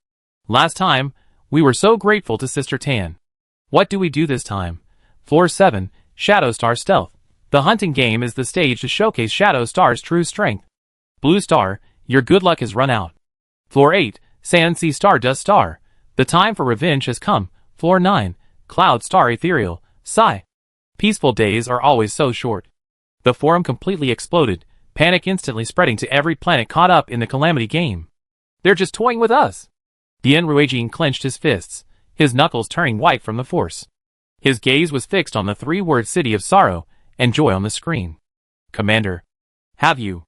A: Last time, we were so grateful to Sister Tan. What do we do this time? Floor 7. Shadow Star Stealth. The hunting game is the stage to showcase Shadow Star's true strength. Blue Star, your good luck has run out. Floor 8. Sand Sea Star Dust Star. The time for revenge has come. Floor 9. Cloud Star Ethereal. Sigh. Peaceful days are always so short. The forum completely exploded, panic instantly spreading to every planet caught up in the Calamity game. They're just toying with us. Dian Ruijin clenched his fists, his knuckles turning white from the force. His gaze was fixed on the three-word City of Sorrow and Joy on the screen. Commander, have you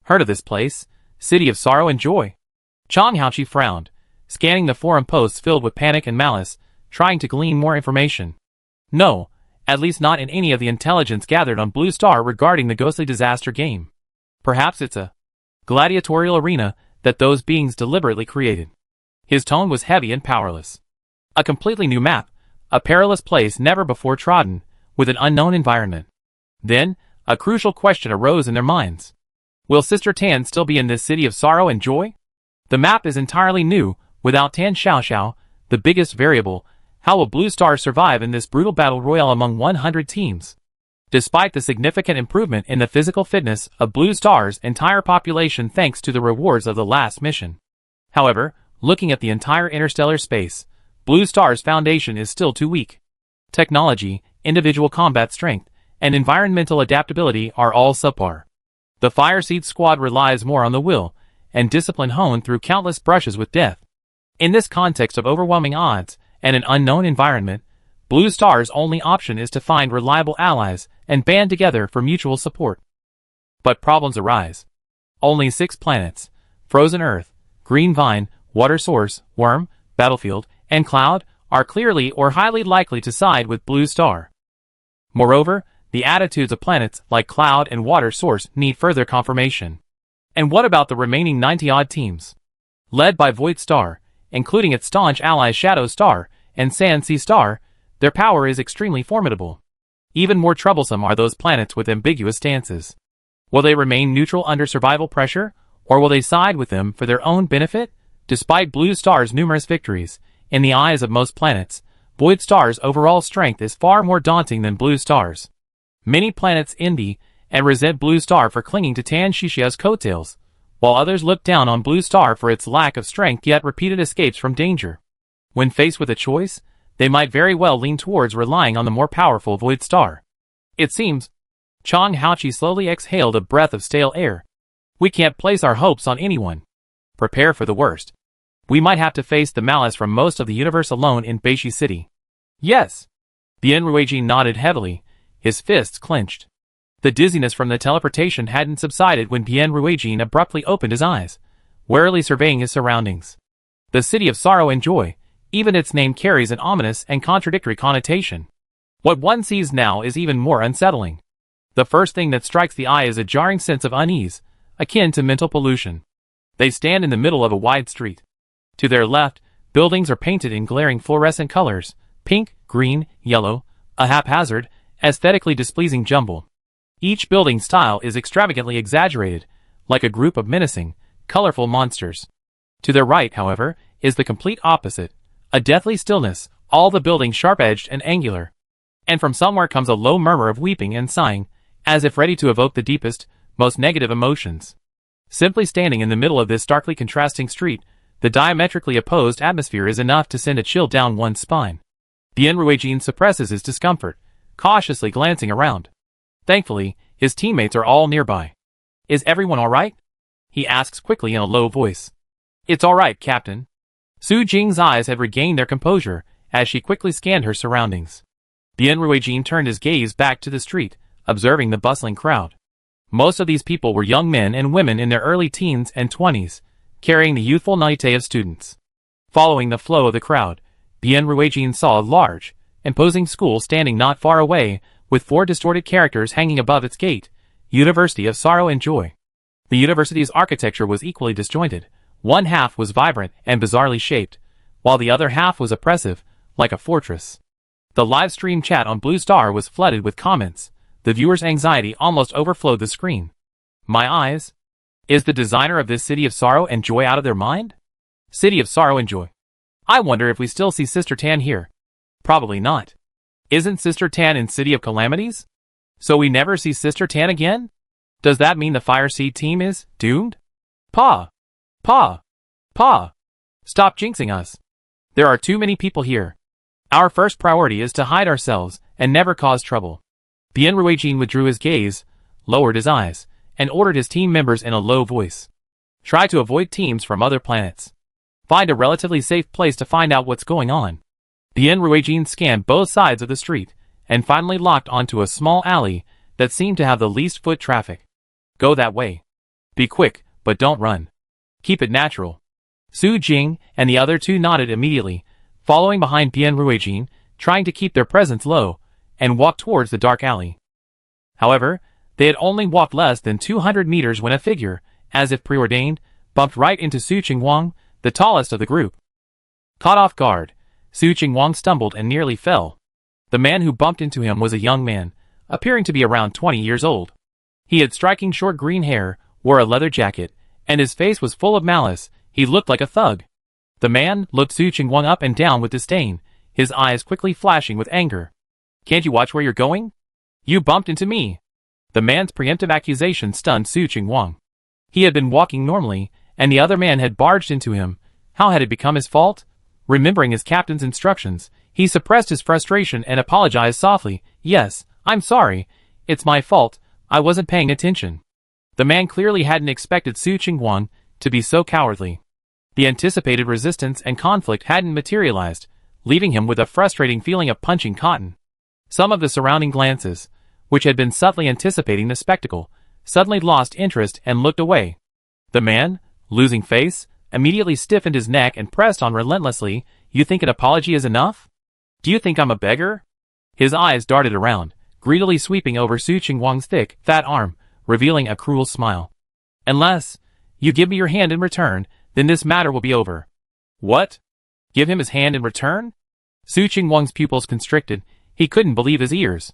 A: heard of this place? City of Sorrow and Joy? Chang Haoqi frowned, scanning the forum posts filled with panic and malice, trying to glean more information. No, at least not in any of the intelligence gathered on Blue Star regarding the ghostly disaster game. Perhaps it's a gladiatorial arena that those beings deliberately created. His tone was heavy and powerless. A completely new map, a perilous place never before trodden, with an unknown environment. Then, a crucial question arose in their minds. Will Sister Tan still be in this City of Sorrow and Joy? The map is entirely new, without Tan Xiaoxiao, the biggest variable. How will Blue Star survive in this brutal battle royale among 100 teams? Despite the significant improvement in the physical fitness of Blue Star's entire population thanks to the rewards of the last mission. However, looking at the entire interstellar space, Blue Star's foundation is still too weak. Technology, individual combat strength, and environmental adaptability are all subpar. The Fireseed squad relies more on the will and discipline honed through countless brushes with death. In this context of overwhelming odds and an unknown environment, Blue Star's only option is to find reliable allies and band together for mutual support. But problems arise. Only 6 planets, Frozen Earth, Green Vine, Water Source, Worm, Battlefield, and Cloud, are clearly or highly likely to side with Blue Star. Moreover, the attitudes of planets like Cloud and Water Source need further confirmation. And what about the remaining 90-odd teams? Led by Void Star, including its staunch allies Shadow Star and Sand Sea Star, their power is extremely formidable. Even more troublesome are those planets with ambiguous stances. Will they remain neutral under survival pressure, or will they side with them for their own benefit? Despite Blue Star's numerous victories, in the eyes of most planets, Void Star's overall strength is far more daunting than Blue Star's. Many planets envy and resent Blue Star for clinging to Tan Shishia's coattails, while others looked down on Blue Star for its lack of strength yet repeated escapes from danger. When faced with a choice, they might very well lean towards relying on the more powerful Void Star. It seems. Chang Haoqi slowly exhaled a breath of stale air. We can't place our hopes on anyone. Prepare for the worst. We might have to face the malice from most of the universe alone in Beishi City. Yes. Bien Ruijin nodded heavily, his fists clenched. The dizziness from the teleportation hadn't subsided when Bien Ruijin abruptly opened his eyes, warily surveying his surroundings. The city of sorrow and joy, even its name carries an ominous and contradictory connotation. What one sees now is even more unsettling. The first thing that strikes the eye is a jarring sense of unease, akin to mental pollution. They stand in the middle of a wide street. To their left, buildings are painted in glaring fluorescent colors, pink, green, yellow, a haphazard, aesthetically displeasing jumble. Each building style is extravagantly exaggerated, like a group of menacing, colorful monsters. To their right, however, is the complete opposite, a deathly stillness, all the buildings sharp-edged and angular. And from somewhere comes a low murmur of weeping and sighing, as if ready to evoke the deepest, most negative emotions. Simply standing in the middle of this starkly contrasting street, the diametrically opposed atmosphere is enough to send a chill down one's spine. Bien Ruijin suppresses his discomfort, cautiously glancing around. Thankfully, his teammates are all nearby. Is everyone all right? He asks quickly in a low voice. It's all right, Captain. Su Jing's eyes had regained their composure as she quickly scanned her surroundings. Bien Ruijin turned his gaze back to the street, observing the bustling crowd. Most of these people were young men and women in their early teens and 20s, carrying the youthful naivete of students. Following the flow of the crowd, Bien Ruijin saw a large, imposing school standing not far away, with 4 distorted characters hanging above its gate, University of Sorrow and Joy. The university's architecture was equally disjointed. One half was vibrant and bizarrely shaped, while the other half was oppressive, like a fortress. The live stream chat on Blue Star was flooded with comments. The viewer's anxiety almost overflowed the screen. My eyes? Is the designer of this City of Sorrow and Joy out of their mind? City of Sorrow and Joy. I wonder if we still see Sister Tan here. Probably not. Isn't Sister Tan in City of Calamities? So we never see Sister Tan again? Does that mean the Fire Seed team is doomed? Pa! Pa! Pa! Stop jinxing us. There are too many people here. Our first priority is to hide ourselves and never cause trouble. Bien Ruijin withdrew his gaze, lowered his eyes, and ordered his team members in a low voice. Try to avoid teams from other planets. Find a relatively safe place to find out what's going on. Bien Ruijin scanned both sides of the street, and finally locked onto a small alley that seemed to have the least foot traffic. Go that way. Be quick, but don't run. Keep it natural. Su Jing and the other 2 nodded immediately, following behind Bien Ruijin, trying to keep their presence low, and walked towards the dark alley. However, they had only walked less than 200 meters when a figure, as if preordained, bumped right into Su Qingwang, the tallest of the group. Caught off guard, Su Qingwang stumbled and nearly fell. The man who bumped into him was a young man, appearing to be around 20 years old. He had striking short green hair, wore a leather jacket, and his face was full of malice. He looked like a thug. The man looked Su Qingwang up and down with disdain, his eyes quickly flashing with anger. Can't you watch where you're going? You bumped into me. The man's preemptive accusation stunned Su Qingwang. He had been walking normally, and the other man had barged into him. How had it become his fault? Remembering his captain's instructions, he suppressed his frustration and apologized softly. Yes, I'm sorry. It's my fault. I wasn't paying attention. The man clearly hadn't expected Su Qingwang to be so cowardly. The anticipated resistance and conflict hadn't materialized, leaving him with a frustrating feeling of punching cotton. Some of the surrounding glances, which had been subtly anticipating the spectacle, suddenly lost interest and looked away. The man, losing face, immediately stiffened his neck and pressed on relentlessly. You think an apology is enough? Do you think I'm a beggar? His eyes darted around, greedily sweeping over Su Qingwang's thick, fat arm, revealing a cruel smile. Unless you give me your hand in return, then this matter will be over. What? Give him his hand in return? Su Qingwang's pupils constricted. He couldn't believe his ears.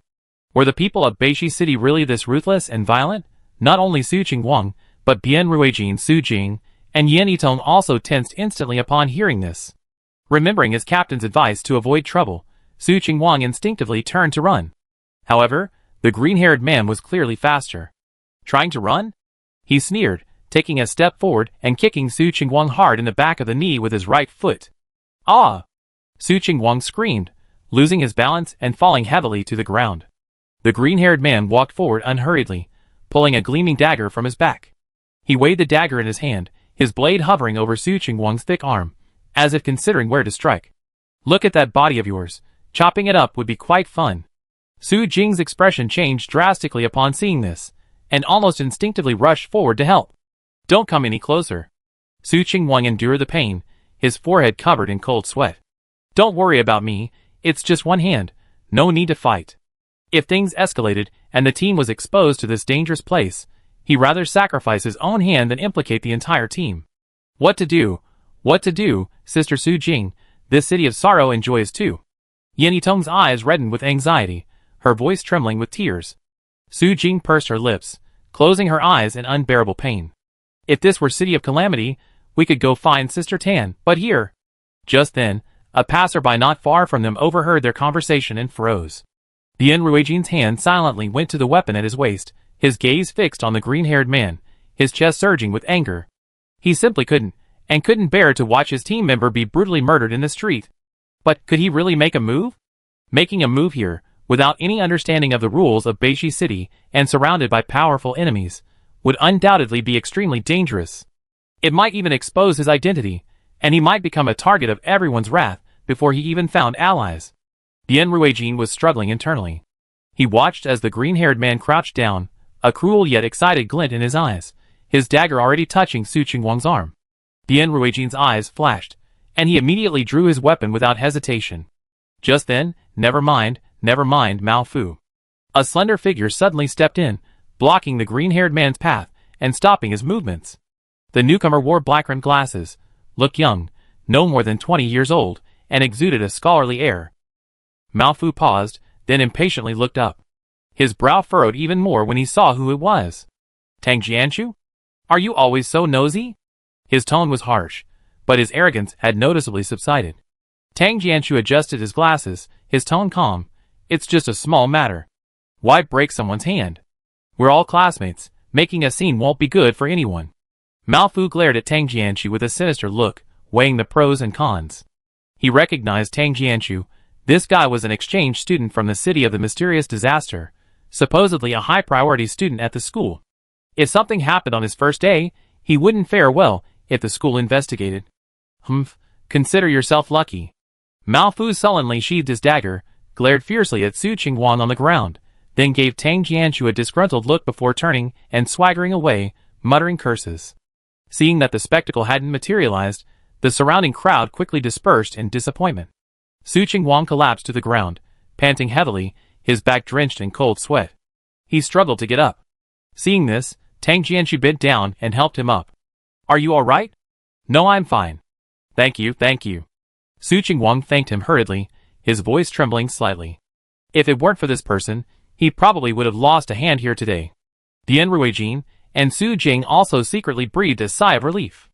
A: Were the people of Beishi City really this ruthless and violent? Not only Su Qingwang, but Bien Ruijin, Su Jing, and Yin Yitong also tensed instantly upon hearing this. Remembering his captain's advice to avoid trouble, Su Qingwang instinctively turned to run. However, The green-haired man was clearly faster. Trying to run? He sneered, taking a step forward and kicking Su Qingguang hard in the back of the knee with his right foot. Ah! Su Qingguang screamed, losing his balance and falling heavily to the ground. The green-haired man walked forward unhurriedly, pulling a gleaming dagger from his back. He weighed the dagger in his hand, his blade hovering over Su Qingguang's thick arm, as if considering where to strike. Look at that body of yours. Chopping it up would be quite fun. Su Jing's expression changed drastically upon seeing this, and almost instinctively rushed forward to help. Don't come any closer. Su Qingguang endured the pain, his forehead covered in cold sweat. Don't worry about me, it's just one hand, no need to fight. If things escalated and the team was exposed to this dangerous place, he'd rather sacrifice his own hand than implicate the entire team. What to do, Sister Su Jing, this city of sorrow and joy is too. Yan Yitong's eyes reddened with anxiety, her voice trembling with tears. Su Jing pursed her lips, closing her eyes in unbearable pain. If this were City of Calamity, we could go find Sister Tan, but here. Just then, a passerby not far from them overheard their conversation and froze. Bian Ruijin's hand silently went to the weapon at his waist, his gaze fixed on the green-haired man, his chest surging with anger. He simply couldn't bear to watch his team member be brutally murdered in the street. But could he really make a move? Making a move here, without any understanding of the rules of Beishi City and surrounded by powerful enemies, would undoubtedly be extremely dangerous. It might even expose his identity, and he might become a target of everyone's wrath before he even found allies. Bian Ruijin was struggling internally. He watched as the green-haired man crouched down, a cruel yet excited glint in his eyes, his dagger already touching Su Qingguang's arm. Bian Ruijin's eyes flashed, and he immediately drew his weapon without hesitation. Just then, never mind, Mao Fu. A slender figure suddenly stepped in, blocking the green-haired man's path and stopping his movements. The newcomer wore black-rimmed glasses, looked young, no more than 20 years old, and exuded a scholarly air. Mao Fu paused, then impatiently looked up. His brow furrowed even more when he saw who it was. Tang Jianchu? Are you always so nosy? His tone was harsh, but his arrogance had noticeably subsided. Tang Jianchu adjusted his glasses, his tone calm. It's just a small matter. Why break someone's hand? We're all classmates, making a scene won't be good for anyone. Mao Fu glared at Tang Jianchu with a sinister look, weighing the pros and cons. He recognized Tang Jianchu. This guy was an exchange student from the city of the mysterious disaster, supposedly a high-priority student at the school. If something happened on his first day, he wouldn't fare well if the school investigated. Consider yourself lucky. Mao Fu sullenly sheathed his dagger, glared fiercely at Su Qingguang on the ground, then gave Tang Jianchu a disgruntled look before turning and swaggering away, muttering curses. Seeing that the spectacle hadn't materialized, the surrounding crowd quickly dispersed in disappointment. Su Qingguang collapsed to the ground, panting heavily, his back drenched in cold sweat. He struggled to get up. Seeing this, Tang Jianchu bent down and helped him up. Are you all right? No, I'm fine. Thank you. Su Qingguang thanked him hurriedly, his voice trembling slightly. If it weren't for this person, he probably would have lost a hand here today. Bian Ruijin and Su Jing also secretly breathed a sigh of relief.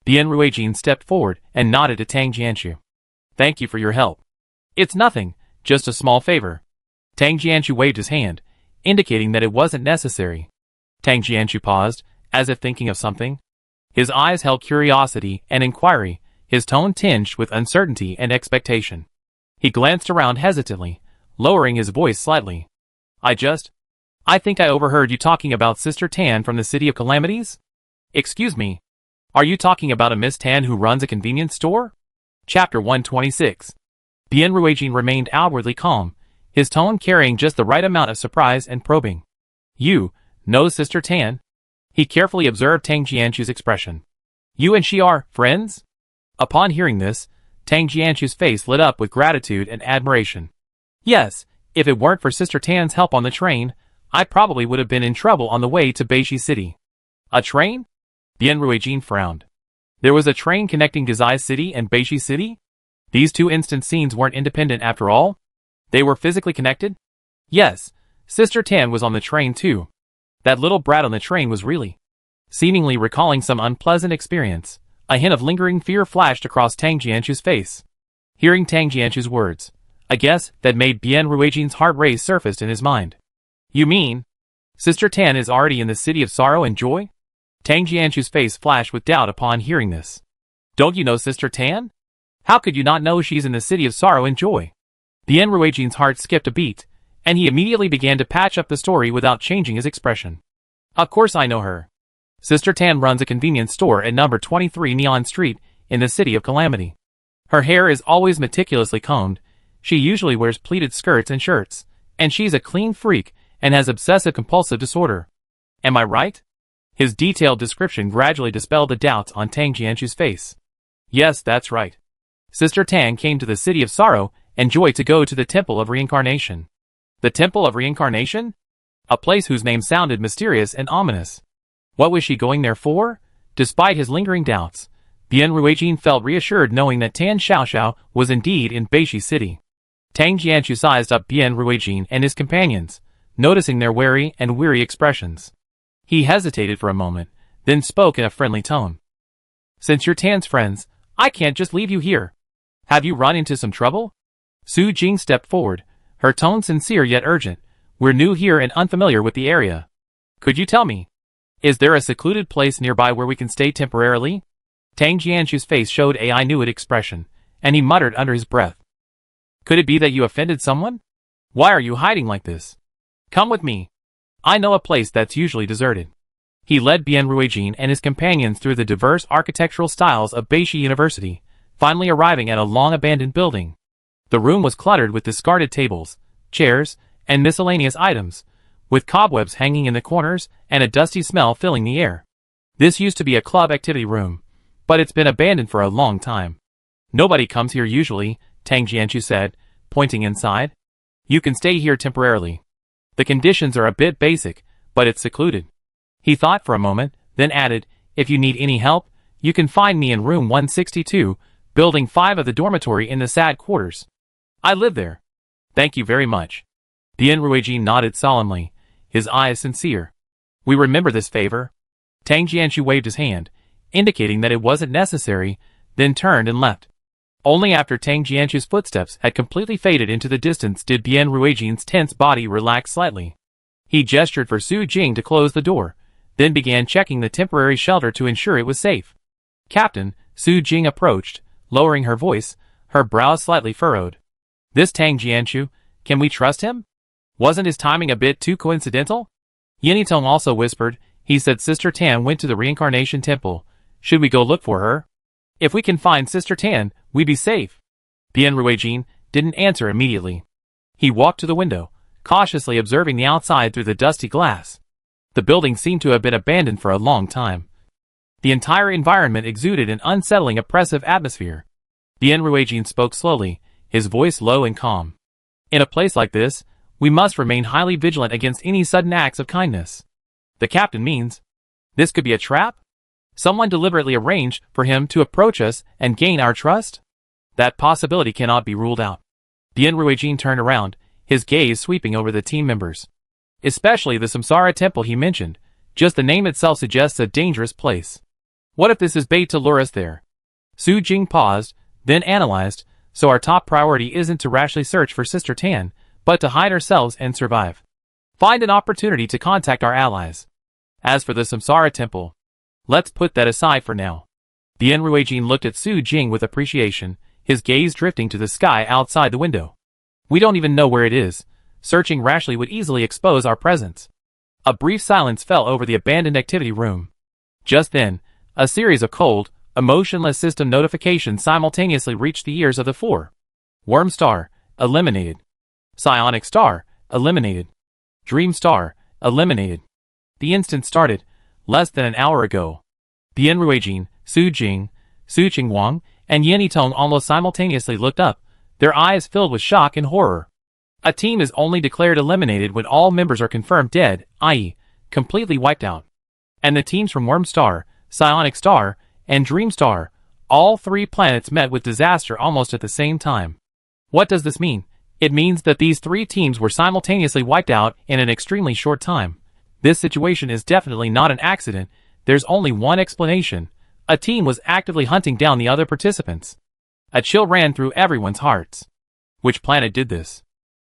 A: Bian Ruijin stepped forward and nodded to Tang Jianchu. Thank you for your help. It's nothing, just a small favor. Tang Jianchu waved his hand, indicating that it wasn't necessary. Tang Jianchu paused, as if thinking of something. His eyes held curiosity and inquiry, his tone tinged with uncertainty and expectation. He glanced around hesitantly, lowering his voice slightly. I think I overheard you talking about Sister Tan from the City of Calamities? Excuse me. Are you talking about a Miss Tan who runs a convenience store? Chapter 126. Bian Ruijin remained outwardly calm, his tone carrying just the right amount of surprise and probing. You know Sister Tan? He carefully observed Tang Jianchu's expression. You and she are friends? Upon hearing this, Tang Jianchu's face lit up with gratitude and admiration. Yes, if it weren't for Sister Tan's help on the train, I probably would have been in trouble on the way to Beishi City. A train? Bian Ruijin frowned. There was a train connecting Gazai City and Beishi City? These two instant scenes weren't independent after all? They were physically connected? Yes, Sister Tan was on the train too. That little brat on the train was really seemingly recalling some unpleasant experience. A hint of lingering fear flashed across Tang Jianchu's face. Hearing Tang Jianchu's words, a guess that made Bian Ruijin's heart race surfaced in his mind. You mean, Sister Tan is already in the city of sorrow and joy? Tang Jianshu's face flashed with doubt upon hearing this. Don't you know Sister Tan? How could you not know she's in the city of sorrow and joy? Bian Ruijin's heart skipped a beat, and he immediately began to patch up the story without changing his expression. Of course I know her. Sister Tan runs a convenience store at number 23 Neon Street in the city of Calamity. Her hair is always meticulously combed, she usually wears pleated skirts and shirts, and she's a clean freak and has obsessive-compulsive disorder. Am I right? His detailed description gradually dispelled the doubts on Tang Jianshu's face. Yes, that's right. Sister Tan came to the city of sorrow and joy to go to the Temple of Reincarnation. The Temple of Reincarnation? A place whose name sounded mysterious and ominous. What was she going there for? Despite his lingering doubts, Bian Ruijin felt reassured knowing that Tan Xiaoxiao was indeed in Beishi City. Tang Jianshu sized up Bian Ruijin and his companions, noticing their wary and weary expressions. He hesitated for a moment, then spoke in a friendly tone. Since you're Tan's friends, I can't just leave you here. Have you run into some trouble? Su Jing stepped forward, her tone sincere yet urgent. We're new here and unfamiliar with the area. Could you tell me? Is there a secluded place nearby where we can stay temporarily? Tang Jianshu's face showed a I knew it expression, and he muttered under his breath. Could it be that you offended someone? Why are you hiding like this? Come with me. I know a place that's usually deserted. He led Bian Ruijin and his companions through the diverse architectural styles of Beishi University, finally arriving at a long-abandoned building. The room was cluttered with discarded tables, chairs, and miscellaneous items, with cobwebs hanging in the corners and a dusty smell filling the air. This used to be a club activity room, but it's been abandoned for a long time. Nobody comes here usually, Tang Jianshu said, pointing inside. You can stay here temporarily. The conditions are a bit basic, but it's secluded. He thought for a moment, then added, if you need any help, you can find me in room 162, building 5 of the dormitory in the SAD quarters. I live there. Thank you very much. Bian Ruijin nodded solemnly, his eyes sincere. We remember this favor. Tang Jianshu waved his hand, indicating that it wasn't necessary, then turned and left. Only after Tang Jianshu's footsteps had completely faded into the distance did Bian Ruijin's tense body relax slightly. He gestured for Su Jing to close the door, then began checking the temporary shelter to ensure it was safe. Captain, Su Jing approached, lowering her voice, her brows slightly furrowed. This Tang Jianshu, can we trust him? Wasn't his timing a bit too coincidental? Yanitong also whispered, he said Sister Tan went to the Reincarnation Temple. Should we go look for her? If we can find Sister Tan, we'd be safe. Bian Ruijin didn't answer immediately. He walked to the window, cautiously observing the outside through the dusty glass. The building seemed to have been abandoned for a long time. The entire environment exuded an unsettling, oppressive atmosphere. Bian Ruijin spoke slowly, his voice low and calm. In a place like this, we must remain highly vigilant against any sudden acts of kindness. The captain means, this could be a trap? Someone deliberately arranged for him to approach us and gain our trust? That possibility cannot be ruled out. Bian Ruijin turned around, his gaze sweeping over the team members. Especially the Samsara temple he mentioned, just the name itself suggests a dangerous place. What if this is bait to lure us there? Su Jing paused, then analyzed, so our top priority isn't to rashly search for Sister Tan, but to hide ourselves and survive. Find an opportunity to contact our allies. As for the Samsara temple, let's put that aside for now. Bian Ruijin looked at Su Jing with appreciation, his gaze drifting to the sky outside the window. We don't even know where it is. Searching rashly would easily expose our presence. A brief silence fell over the abandoned activity room. Just then, a series of cold, emotionless system notifications simultaneously reached the ears of the four. Worm Star, eliminated. Psionic Star, eliminated. Dream Star, eliminated. The instant started, less than an hour ago. Bian Ruijin, Su Jing, Su Qingwang, and Yanitong almost simultaneously looked up, their eyes filled with shock and horror. A team is only declared eliminated when all members are confirmed dead, i.e., completely wiped out. And the teams from Worm Star, Psionic Star, and Dream Star, all 3 planets met with disaster almost at the same time. What does this mean? It means that these 3 teams were simultaneously wiped out in an extremely short time. This situation is definitely not an accident, there's only one explanation. A team was actively hunting down the other participants. A chill ran through everyone's hearts. Which planet did this?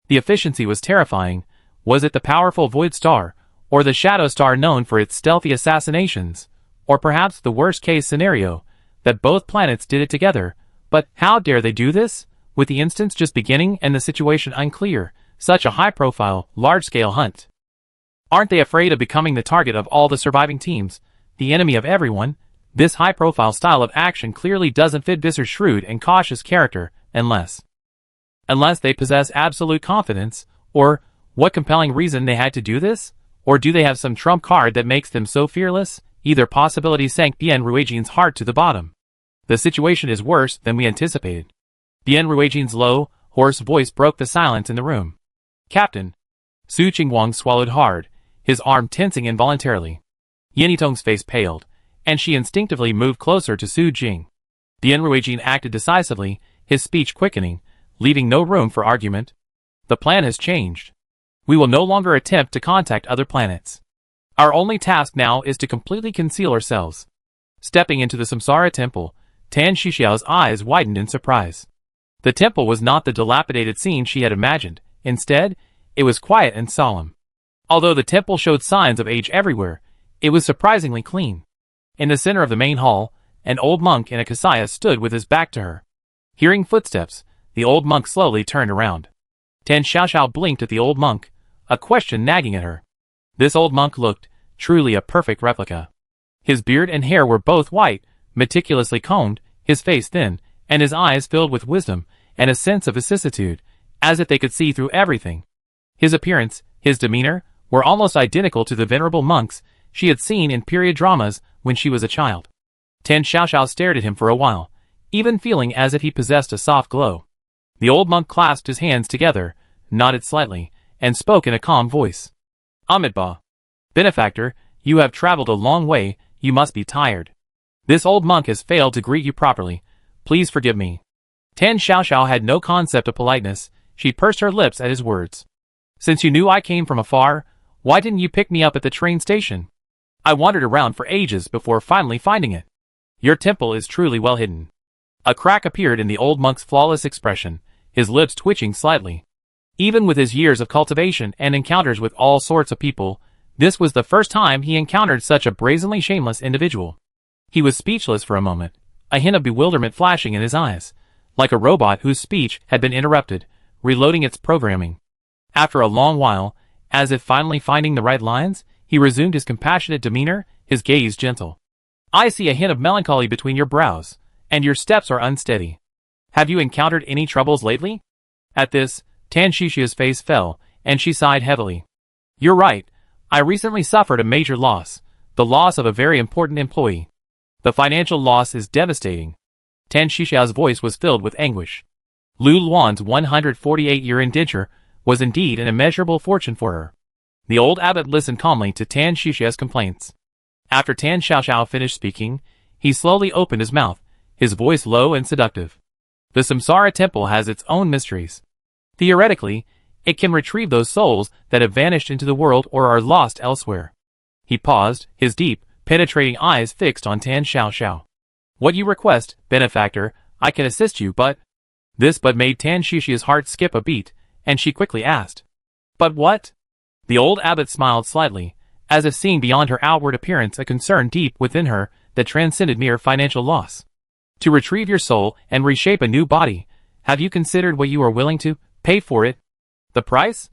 A: The efficiency was terrifying, Was it the powerful Void Star, or the Shadow Star known for its stealthy assassinations, or perhaps the worst-case scenario, that both planets did it together? But how dare they do this? With the instance just beginning and the situation unclear, such a high-profile, large-scale hunt. Aren't they afraid of becoming the target of all the surviving teams, the enemy of everyone? This high-profile style of action clearly doesn't fit Visser's shrewd and cautious character, unless they possess absolute confidence, or what compelling reason they had to do this? Or do they have some trump card that makes them so fearless? Either possibility sank Bien Ruijin's heart to the bottom. The situation is worse than we anticipated. Bien Ruijin's low, hoarse voice broke the silence in the room. Captain. Su Qingguang swallowed hard, his arm tensing involuntarily. Yanitong's face paled, and she instinctively moved closer to Su Jing. Bien Ruijin acted decisively, his speech quickening, leaving no room for argument. The plan has changed. We will no longer attempt to contact other planets. Our only task now is to completely conceal ourselves. Stepping into the Samsara temple, Tan Shixiao's eyes widened in surprise. The temple was not the dilapidated scene she had imagined. Instead, it was quiet and solemn. Although the temple showed signs of age everywhere, it was surprisingly clean. In the center of the main hall, an old monk in a kasaya stood with his back to her. Hearing footsteps, the old monk slowly turned around. Tan Xiaoxiao blinked at the old monk, a question nagging at her. This old monk looked truly a perfect replica. His beard and hair were both white, meticulously combed, his face thin, and his eyes filled with wisdom and a sense of vicissitude, as if they could see through everything. His appearance, his demeanor, were almost identical to the venerable monks she had seen in period dramas when she was a child. Tan Xiaoxiao stared at him for a while, even feeling as if he possessed a soft glow. The old monk clasped his hands together, nodded slightly, and spoke in a calm voice. Amitabha. Benefactor, you have traveled a long way, you must be tired. This old monk has failed to greet you properly. Please forgive me. Tan Xiaoxiao had no concept of politeness. She pursed her lips at his words. Since you knew I came from afar, why didn't you pick me up at the train station? I wandered around for ages before finally finding it. Your temple is truly well hidden. A crack appeared in the old monk's flawless expression, his lips twitching slightly. Even with his years of cultivation and encounters with all sorts of people, this was the first time he encountered such a brazenly shameless individual. He was speechless for a moment, a hint of bewilderment flashing in his eyes, like a robot whose speech had been interrupted, reloading its programming. After a long while, as if finally finding the right lines, he resumed his compassionate demeanor, his gaze gentle. I see a hint of melancholy between your brows, and your steps are unsteady. Have you encountered any troubles lately? At this, Tan Shixia's face fell, and she sighed heavily. You're right, I recently suffered a major loss, the loss of a very important employee. The financial loss is devastating. Tan Shixiao's voice was filled with anguish. Lu Luan's 148-year indenture was indeed an immeasurable fortune for her. The old abbot listened calmly to Tan Shixia's complaints. After Tan Xiaoxiao finished speaking, he slowly opened his mouth, his voice low and seductive. The Samsara temple has its own mysteries. Theoretically, it can retrieve those souls that have vanished into the world or are lost elsewhere. He paused, his deep, penetrating eyes fixed on Tan Xiaoxiao. What you request, benefactor, I can assist you, but... This but made Tan Shixia's heart skip a beat, and she quickly asked. But what? The old abbot smiled slightly, as if seeing beyond her outward appearance a concern deep within her that transcended mere financial loss. To retrieve your soul and reshape a new body, have you considered what you are willing to pay for it? The price?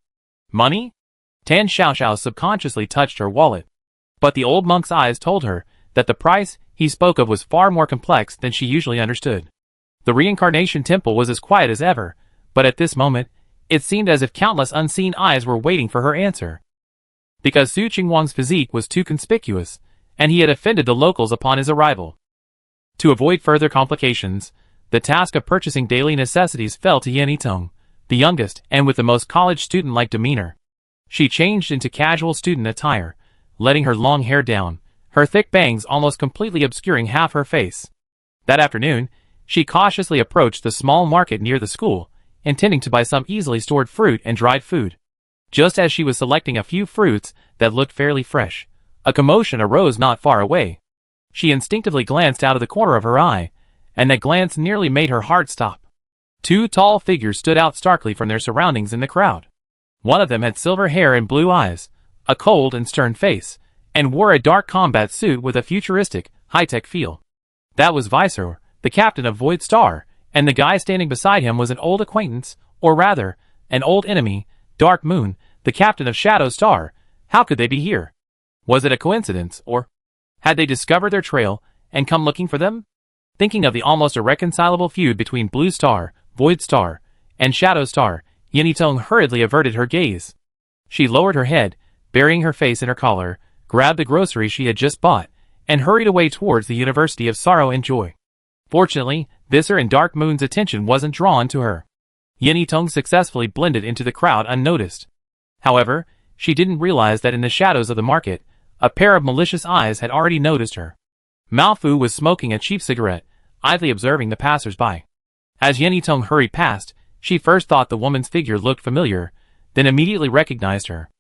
A: Money? Tan Xiaoxiao subconsciously touched her wallet. But the old monk's eyes told her that the price he spoke of was far more complex than she usually understood. The reincarnation temple was as quiet as ever, but at this moment, it seemed as if countless unseen eyes were waiting for her answer. Because Su Qingguang's physique was too conspicuous, and he had offended the locals upon his arrival. To avoid further complications, the task of purchasing daily necessities fell to Yanitong, the youngest and with the most college student-like demeanor. She changed into casual student attire, letting her long hair down, her thick bangs almost completely obscuring half her face. That afternoon, she cautiously approached the small market near the school, intending to buy some easily stored fruit and dried food. Just as she was selecting a few fruits that looked fairly fresh, a commotion arose not far away. She instinctively glanced out of the corner of her eye, and that glance nearly made her heart stop. Two tall figures stood out starkly from their surroundings in the crowd. One of them had silver hair and blue eyes, a cold and stern face, and wore a dark combat suit with a futuristic, high-tech feel. That was Visor, the captain of Void Star, and the guy standing beside him was an old acquaintance, or rather, an old enemy, Dark Moon, the captain of Shadow Star. How could they be here? Was it a coincidence, or had they discovered their trail and come looking for them? Thinking of the almost irreconcilable feud between Blue Star, Void Star, and Shadow Star, Yenitong hurriedly averted her gaze. She lowered her head, burying her face in her collar, grabbed the groceries she had just bought, and hurried away towards the University of Sorrow and Joy. Fortunately, Visor and Dark Moon's attention wasn't drawn to her. Yenitong successfully blended into the crowd unnoticed. However, she didn't realize that in the shadows of the market, a pair of malicious eyes had already noticed her. Malfu was smoking a cheap cigarette, idly observing the passers-by. As Yenitong hurried past, she first thought the woman's figure looked familiar, then immediately recognized her.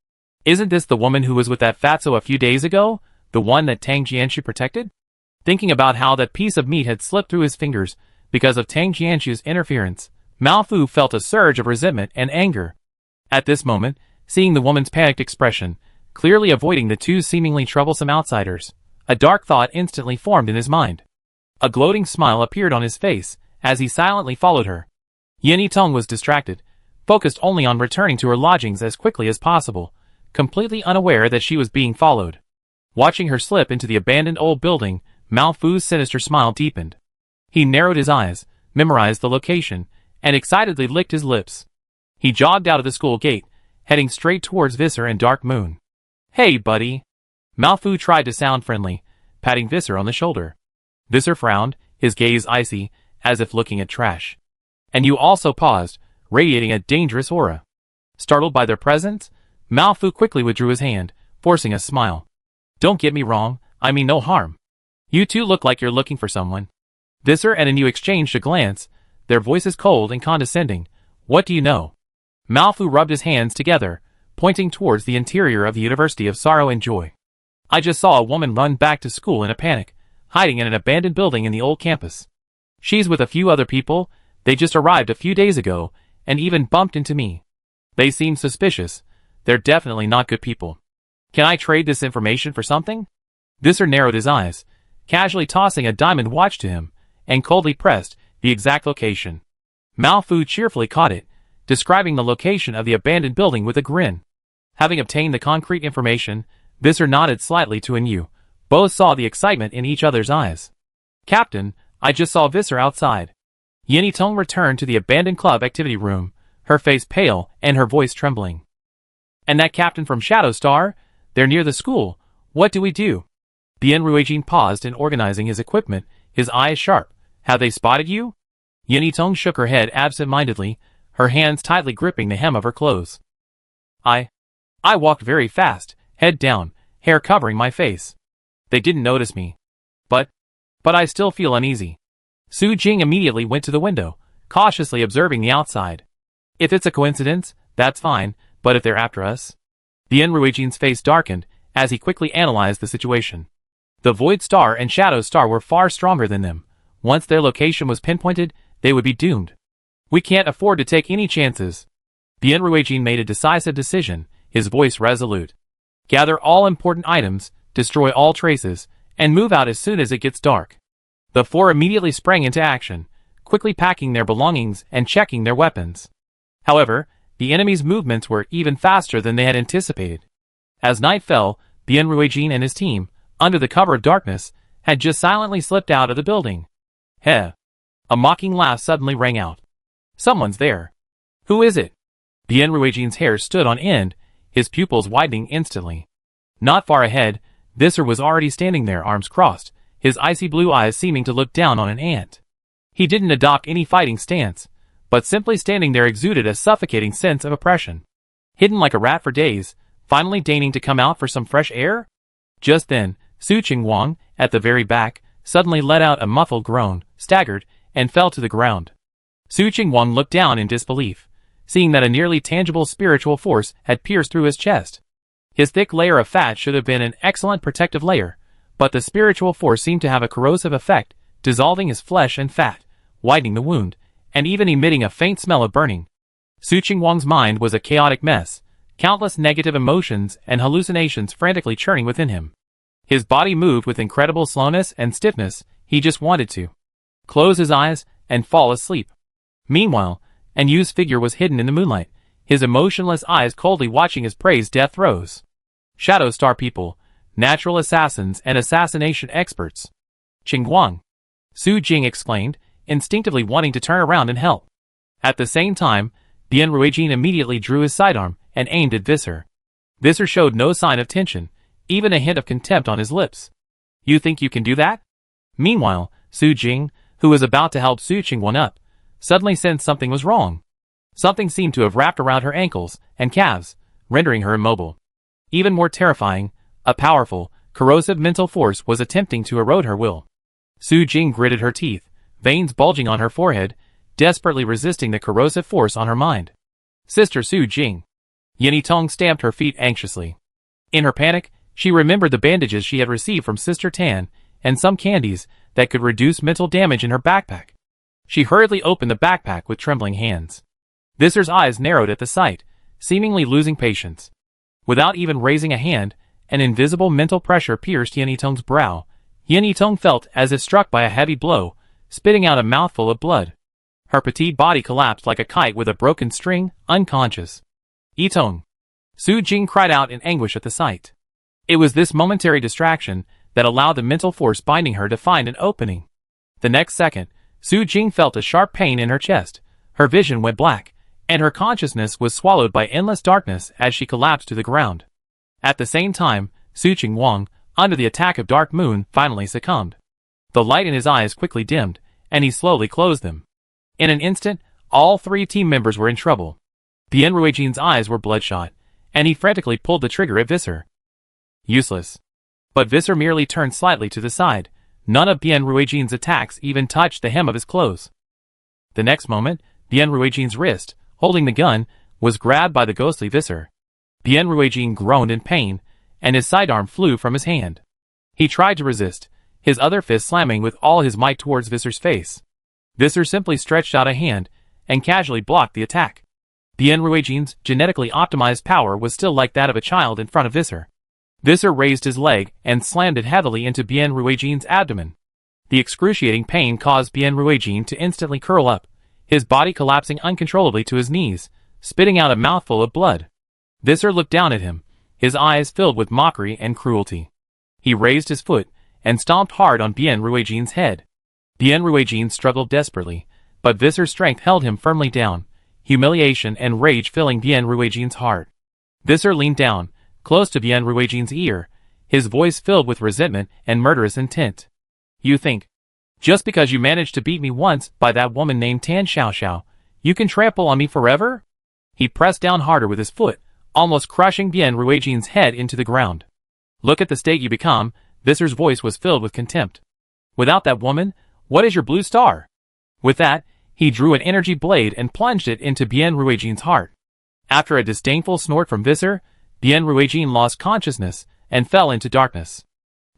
A: Isn't this the woman who was with that fatso a few days ago, the one that Tang Jianshu protected? Thinking about how that piece of meat had slipped through his fingers because of Tang Jianshu's interference, Malfu felt a surge of resentment and anger. At this moment, seeing the woman's panicked expression, clearly avoiding the two seemingly troublesome outsiders, a dark thought instantly formed in his mind. A gloating smile appeared on his face as he silently followed her. Yenitong was distracted, focused only on returning to her lodgings as quickly as possible, completely unaware that she was being followed. Watching her slip into the abandoned old building, Malfu's sinister smile deepened. He narrowed his eyes, memorized the location, and excitedly licked his lips. He jogged out of the school gate, heading straight towards Visor and Dark Moon. "Hey, buddy." Malfu tried to sound friendly, patting Visor on the shoulder. Visor frowned, his gaze icy, as if looking at trash. And you also paused, radiating a dangerous aura. Startled by their presence, Malfu quickly withdrew his hand, forcing a smile. "Don't get me wrong, I mean no harm. You two look like you're looking for someone." Visor and Anu exchanged a glance, their voices cold and condescending. "What do you know?" Malfu rubbed his hands together, pointing towards the interior of the University of Sorrow and Joy. "I just saw a woman run back to school in a panic, hiding in an abandoned building in the old campus. She's with a few other people, they just arrived a few days ago, and even bumped into me. They seem suspicious, they're definitely not good people. Can I trade this information for something?" Visor narrowed his eyes, casually tossing a diamond watch to him, and coldly pressed the exact location. Malfu cheerfully caught it, describing the location of the abandoned building with a grin. Having obtained the concrete information, Visor nodded slightly to Anu. Both saw the excitement in each other's eyes. "Captain, I just saw Visor outside." Yenitong returned to the abandoned club activity room, her face pale and her voice trembling. "And that captain from Shadow Star? They're near the school. What do we do?" Bien Ruijin paused in organizing his equipment, his eyes sharp. "Have they spotted you?" Yenitong shook her head absent-mindedly, her hands tightly gripping the hem of her clothes. I walked very fast, head down, hair covering my face. They didn't notice me. But I still feel uneasy." Su Jing immediately went to the window, cautiously observing the outside. "If it's a coincidence, that's fine, but if they're after us?" Bien Ruijin's face darkened as he quickly analyzed the situation. The Void Star and Shadow Star were far stronger than them. Once their location was pinpointed, they would be doomed. "We can't afford to take any chances." Bien Ruijin made a decisive decision, his voice resolute. "Gather all important items, destroy all traces, and move out as soon as it gets dark." The four immediately sprang into action, quickly packing their belongings and checking their weapons. However, the enemy's movements were even faster than they had anticipated. As night fell, Bien Ruijin and his team, under the cover of darkness, had just silently slipped out of the building. "Heh!" A mocking laugh suddenly rang out. "Someone's there." "Who is it?" Bien Ruijin's hair stood on end, his pupils widening instantly. Not far ahead, Visor was already standing there, arms crossed, his icy blue eyes seeming to look down on an ant. He didn't adopt any fighting stance, but simply standing there exuded a suffocating sense of oppression. Hidden like a rat for days, finally deigning to come out for some fresh air? Just then, Su Qingwang, at the very back, suddenly let out a muffled groan, staggered, and fell to the ground. Su Qingwang looked down in disbelief, seeing that a nearly tangible spiritual force had pierced through his chest. His thick layer of fat should have been an excellent protective layer, but the spiritual force seemed to have a corrosive effect, dissolving his flesh and fat, widening the wound, and even emitting a faint smell of burning. Su Qingwang's mind was a chaotic mess, countless negative emotions and hallucinations frantically churning within him. His body moved with incredible slowness and stiffness. He just wanted to close his eyes and fall asleep. Meanwhile, An Yu's figure was hidden in the moonlight, his emotionless eyes coldly watching his prey's death throes. Shadow Star people, natural assassins and assassination experts. Qingguang. Su Jing exclaimed, instinctively wanting to turn around and help. At the same time, Bian Ruijin immediately drew his sidearm and aimed at Visser. Visser showed no sign of tension, even a hint of contempt on his lips. You think you can do that? Meanwhile, Su Jing, who was about to help Su Qingguang up, suddenly sensed something was wrong. Something seemed to have wrapped around her ankles and calves, rendering her immobile. Even more terrifying, a powerful, corrosive mental force was attempting to erode her will. Su Jing gritted her teeth, veins bulging on her forehead, desperately resisting the corrosive force on her mind. Sister Su Jing. Yin Tong stamped her feet anxiously. In her panic, she remembered the bandages she had received from Sister Tan, and some candies that could reduce mental damage in her backpack. She hurriedly opened the backpack with trembling hands. Visser's eyes narrowed at the sight, seemingly losing patience. Without even raising a hand, an invisible mental pressure pierced Yin Tong's brow. Yin Tong felt as if struck by a heavy blow, spitting out a mouthful of blood. Her petite body collapsed like a kite with a broken string, unconscious. Yitong. Su Jing cried out in anguish at the sight. It was this momentary distraction that allowed the mental force binding her to find an opening. The next second, Su Jing felt a sharp pain in her chest, her vision went black, and her consciousness was swallowed by endless darkness as she collapsed to the ground. At the same time, Su Qingguang, under the attack of Dark Moon, finally succumbed. The light in his eyes quickly dimmed, and he slowly closed them. In an instant, all three team members were in trouble. Bian Ruijin's eyes were bloodshot, and he frantically pulled the trigger at Visser. Useless. But Visser merely turned slightly to the side. None of Bian Ruijin's attacks even touched the hem of his clothes. The next moment, Bian Ruijin's wrist, holding the gun, was grabbed by the ghostly Visser. Bian Ruijin groaned in pain, and his sidearm flew from his hand. He tried to resist, his other fist slamming with all his might towards Visser's face. Visser simply stretched out a hand and casually blocked the attack. Bian Ruijin's genetically optimized power was still like that of a child in front of Visser. Visser raised his leg and slammed it heavily into Bian Ruijin's abdomen. The excruciating pain caused Bian Ruijin to instantly curl up, his body collapsing uncontrollably to his knees, spitting out a mouthful of blood. Visser looked down at him, his eyes filled with mockery and cruelty. He raised his foot and stomped hard on Bian Ruijin's head. Bian Ruijin struggled desperately, but Visser's strength held him firmly down, humiliation and rage filling Bian Ruijin's heart. Visser leaned down, close to Bian Ruijin's ear, his voice filled with resentment and murderous intent. You think, just because you managed to beat me once by that woman named Tan Xiaoxiao, you can trample on me forever? He pressed down harder with his foot, almost crushing Bian Ruijin's head into the ground. Look at the state you become. Visser's voice was filled with contempt. Without that woman, what is your blue star? With that, he drew an energy blade and plunged it into Bian Ruijin's heart. After a disdainful snort from Visser, Bian Ruijin lost consciousness and fell into darkness.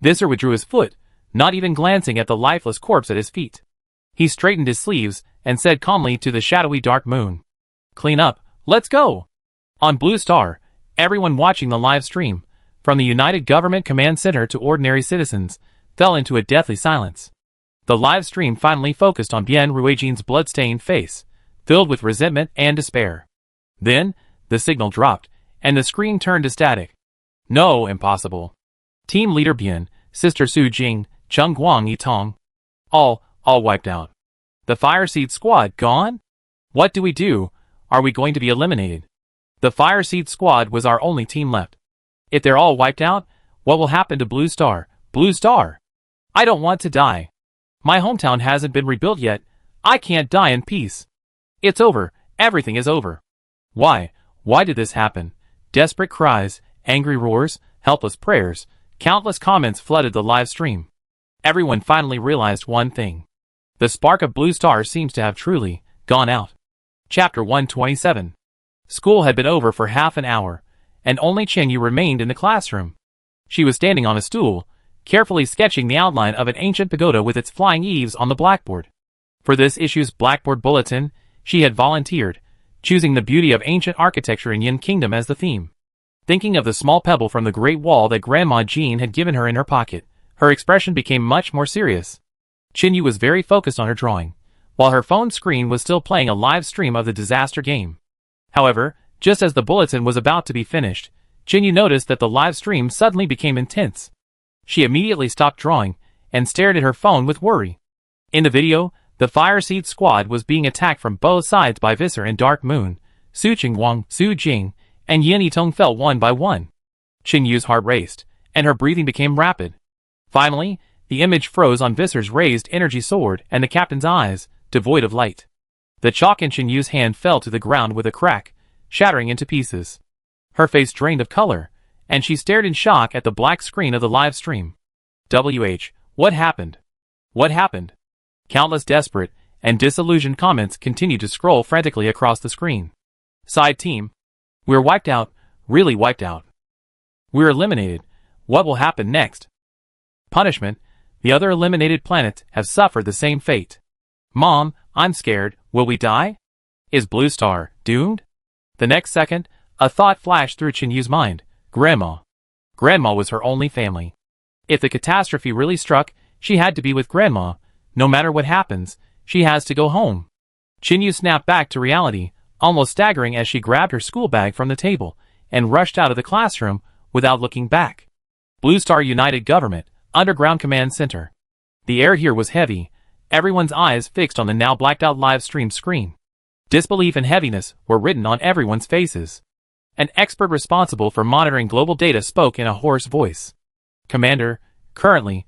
A: Visser withdrew his foot, not even glancing at the lifeless corpse at his feet. He straightened his sleeves and said calmly to the shadowy Dark Moon, "Clean up, let's go." On Blue Star, everyone watching the live stream, from the United Government Command Center to ordinary citizens, fell into a deathly silence. The live stream finally focused on Bian Ruijin's blood-stained face, filled with resentment and despair. Then, the signal dropped, and the screen turned to static. No, impossible. Team Leader Bian, Sister Su Jing, Qingguang Yitong. All wiped out. The Fireseed Squad gone? What do we do? Are we going to be eliminated? The Fireseed Squad was our only team left. If they're all wiped out, what will happen to Blue Star? Blue Star! I don't want to die. My hometown hasn't been rebuilt yet. I can't die in peace. It's over. Everything is over. Why? Why did this happen? Desperate cries, angry roars, helpless prayers, countless comments flooded the live stream. Everyone finally realized one thing. The spark of Blue Star seems to have truly gone out. Chapter 127. School had been over for half an hour, and only Qingyu remained in the classroom. She was standing on a stool, carefully sketching the outline of an ancient pagoda with its flying eaves on the blackboard. For this issue's Blackboard Bulletin, she had volunteered, choosing the beauty of ancient architecture in Yin Kingdom as the theme. Thinking of the small pebble from the Great Wall that Grandma Jean had given her in her pocket, her expression became much more serious. Chinyu was very focused on her drawing, while her phone screen was still playing a live stream of the disaster game. However, just as the bulletin was about to be finished, Chinyu noticed that the live stream suddenly became intense. She immediately stopped drawing and stared at her phone with worry. In the video, the Fireseed Squad was being attacked from both sides by Visser and Dark Moon. Su Qingwang, Su Jing, and Yin Yitong fell one by one. Qinyu's heart raced, and her breathing became rapid. Finally, the image froze on Visser's raised energy sword and the captain's eyes, devoid of light. The chalk in Qinyu's hand fell to the ground with a crack, shattering into pieces. Her face drained of color, and she stared in shock at the black screen of the live stream. What happened? What happened? Countless desperate and disillusioned comments continued to scroll frantically across the screen. Side team. We're wiped out, really wiped out. We're eliminated. What will happen next? Punishment. The other eliminated planets have suffered the same fate. Mom, I'm scared. Will we die? Is Blue Star doomed? The next second, a thought flashed through Qinyu's mind. Grandma. Grandma was her only family. If the catastrophe really struck, she had to be with Grandma. No matter what happens, she has to go home. Chinyu snapped back to reality, almost staggering as she grabbed her school bag from the table and rushed out of the classroom without looking back. Blue Star United Government, Underground Command Center. The air here was heavy, everyone's eyes fixed on the now blacked out live stream screen. Disbelief and heaviness were written on everyone's faces. An expert responsible for monitoring global data spoke in a hoarse voice. Commander, currently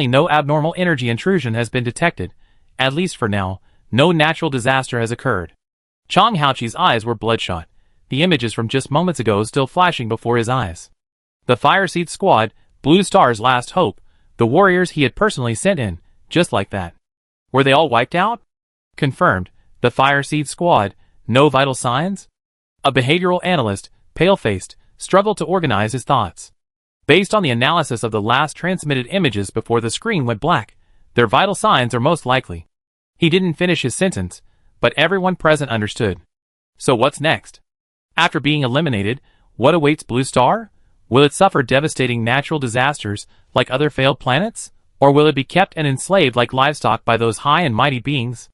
A: no abnormal energy intrusion has been detected. At least for now, no natural disaster has occurred. Chang Haoqi's eyes were bloodshot, the images from just moments ago still flashing before his eyes. The Fireseed Squad, Blue Star's last hope, the warriors he had personally sent in, just like that. Were they all wiped out? Confirmed, the Fireseed Squad, no vital signs? A behavioral analyst, pale-faced, struggled to organize his thoughts. Based on the analysis of the last transmitted images before the screen went black, their vital signs are most likely. He didn't finish his sentence, but everyone present understood. So what's next? After being eliminated, what awaits Blue Star? Will it suffer devastating natural disasters like other failed planets? Or will it be kept and enslaved like livestock by those high and mighty beings?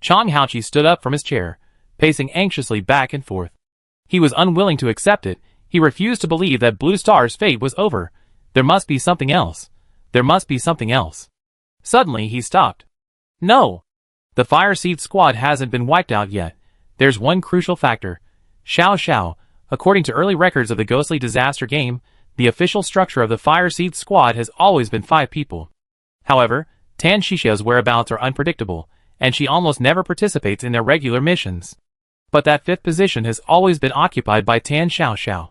A: Chang Haoqi stood up from his chair, pacing anxiously back and forth. He was unwilling to accept it. He refused to believe that Blue Star's fate was over. There must be something else. There must be something else. Suddenly he stopped. No! The Fireseed Squad hasn't been wiped out yet. There's one crucial factor. Xiao. According to early records of the ghostly disaster game, the official structure of the Fireseed Squad has always been 5 people. However, Tan Shishia's whereabouts are unpredictable, and she almost never participates in their regular missions. But that 5th position has always been occupied by Tan Xiao.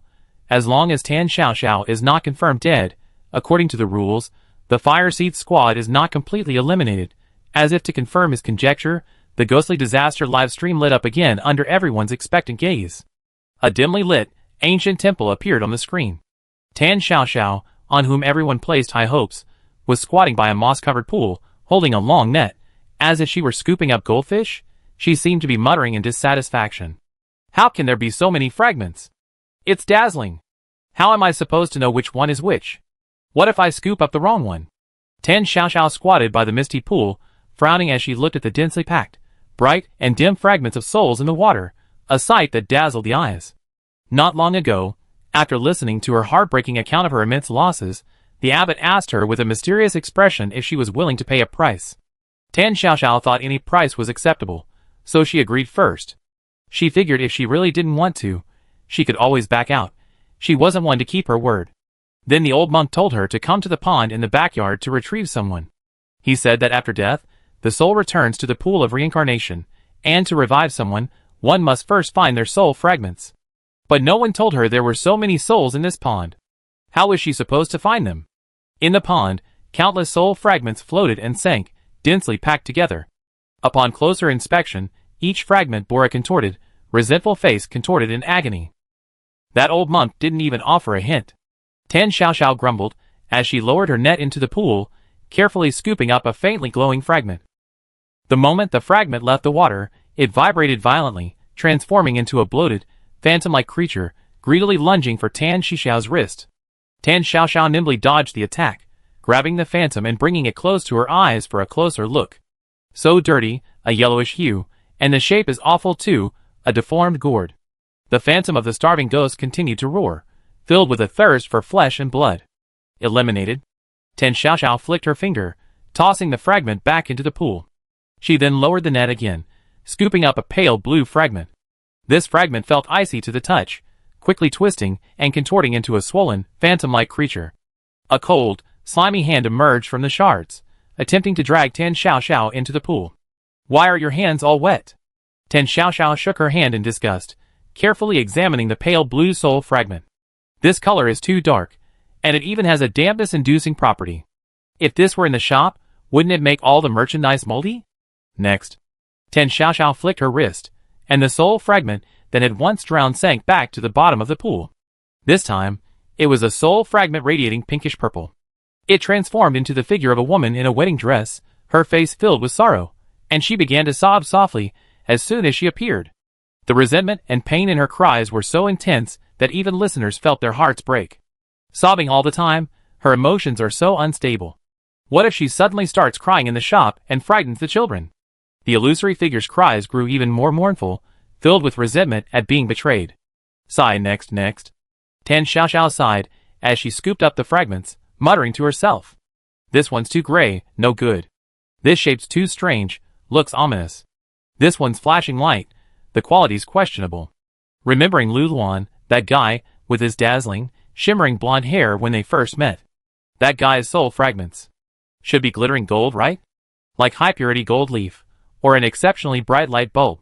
A: As long as Tan Xiao is not confirmed dead, according to the rules, the Fireseed Squad is not completely eliminated. As if to confirm his conjecture, the ghostly disaster live stream lit up again under everyone's expectant gaze. A dimly lit, ancient temple appeared on the screen. Tan Xiao, on whom everyone placed high hopes, was squatting by a moss-covered pool, holding a long net. As if she were scooping up goldfish, she seemed to be muttering in dissatisfaction. How can there be so many fragments? It's dazzling. How am I supposed to know which one is which? What if I scoop up the wrong one? Tan Xiao squatted by the misty pool, frowning as she looked at the densely packed, bright and dim fragments of souls in the water, a sight that dazzled the eyes. Not long ago, after listening to her heartbreaking account of her immense losses, the abbot asked her with a mysterious expression if she was willing to pay a price. Tan Xiao thought any price was acceptable, so she agreed first. She figured if she really didn't want to, she could always back out. She wasn't one to keep her word. Then the old monk told her to come to the pond in the backyard to retrieve someone. He said that after death, the soul returns to the pool of reincarnation, and to revive someone, one must first find their soul fragments. But no one told her there were so many souls in this pond. How was she supposed to find them? In the pond, countless soul fragments floated and sank, densely packed together. Upon closer inspection, each fragment bore a contorted, resentful face contorted in agony. That old monk didn't even offer a hint. Tan Xiao grumbled, as she lowered her net into the pool, carefully scooping up a faintly glowing fragment. The moment the fragment left the water, it vibrated violently, transforming into a bloated, phantom-like creature, greedily lunging for Tan Xiao's wrist. Tan Xiao nimbly dodged the attack, grabbing the phantom and bringing it close to her eyes for a closer look. So dirty, a yellowish hue, and the shape is awful too, a deformed gourd. The phantom of the starving ghost continued to roar, filled with a thirst for flesh and blood. Eliminated. Tan Xiao flicked her finger, tossing the fragment back into the pool. She then lowered the net again, scooping up a pale blue fragment. This fragment felt icy to the touch, quickly twisting and contorting into a swollen, phantom-like creature. A cold, slimy hand emerged from the shards, attempting to drag Tan Xiao into the pool. "Why are your hands all wet?" Tan Xiao shook her hand in disgust, carefully examining the pale blue soul fragment. "This color is too dark, and it even has a dampness-inducing property. If this were in the shop, wouldn't it make all the merchandise moldy?" Next. Tan Xiao flicked her wrist, and the soul fragment that had once drowned sank back to the bottom of the pool. This time, it was a soul fragment radiating pinkish purple. It transformed into the figure of a woman in a wedding dress, her face filled with sorrow, and she began to sob softly as soon as she appeared. The resentment and pain in her cries were so intense that even listeners felt their hearts break. Sobbing all the time, her emotions are so unstable. What if she suddenly starts crying in the shop and frightens the children? The illusory figure's cries grew even more mournful, filled with resentment at being betrayed. Sigh next. Tan Xiao sighed as she scooped up the fragments, muttering to herself. "This one's too gray, no good. This shape's too strange, looks ominous. This one's flashing light, the quality's questionable." Remembering Lu Luan, that guy, with his dazzling, shimmering blonde hair when they first met. That guy's soul fragments. Should be glittering gold, right? Like high-purity gold leaf, or an exceptionally bright light bulb.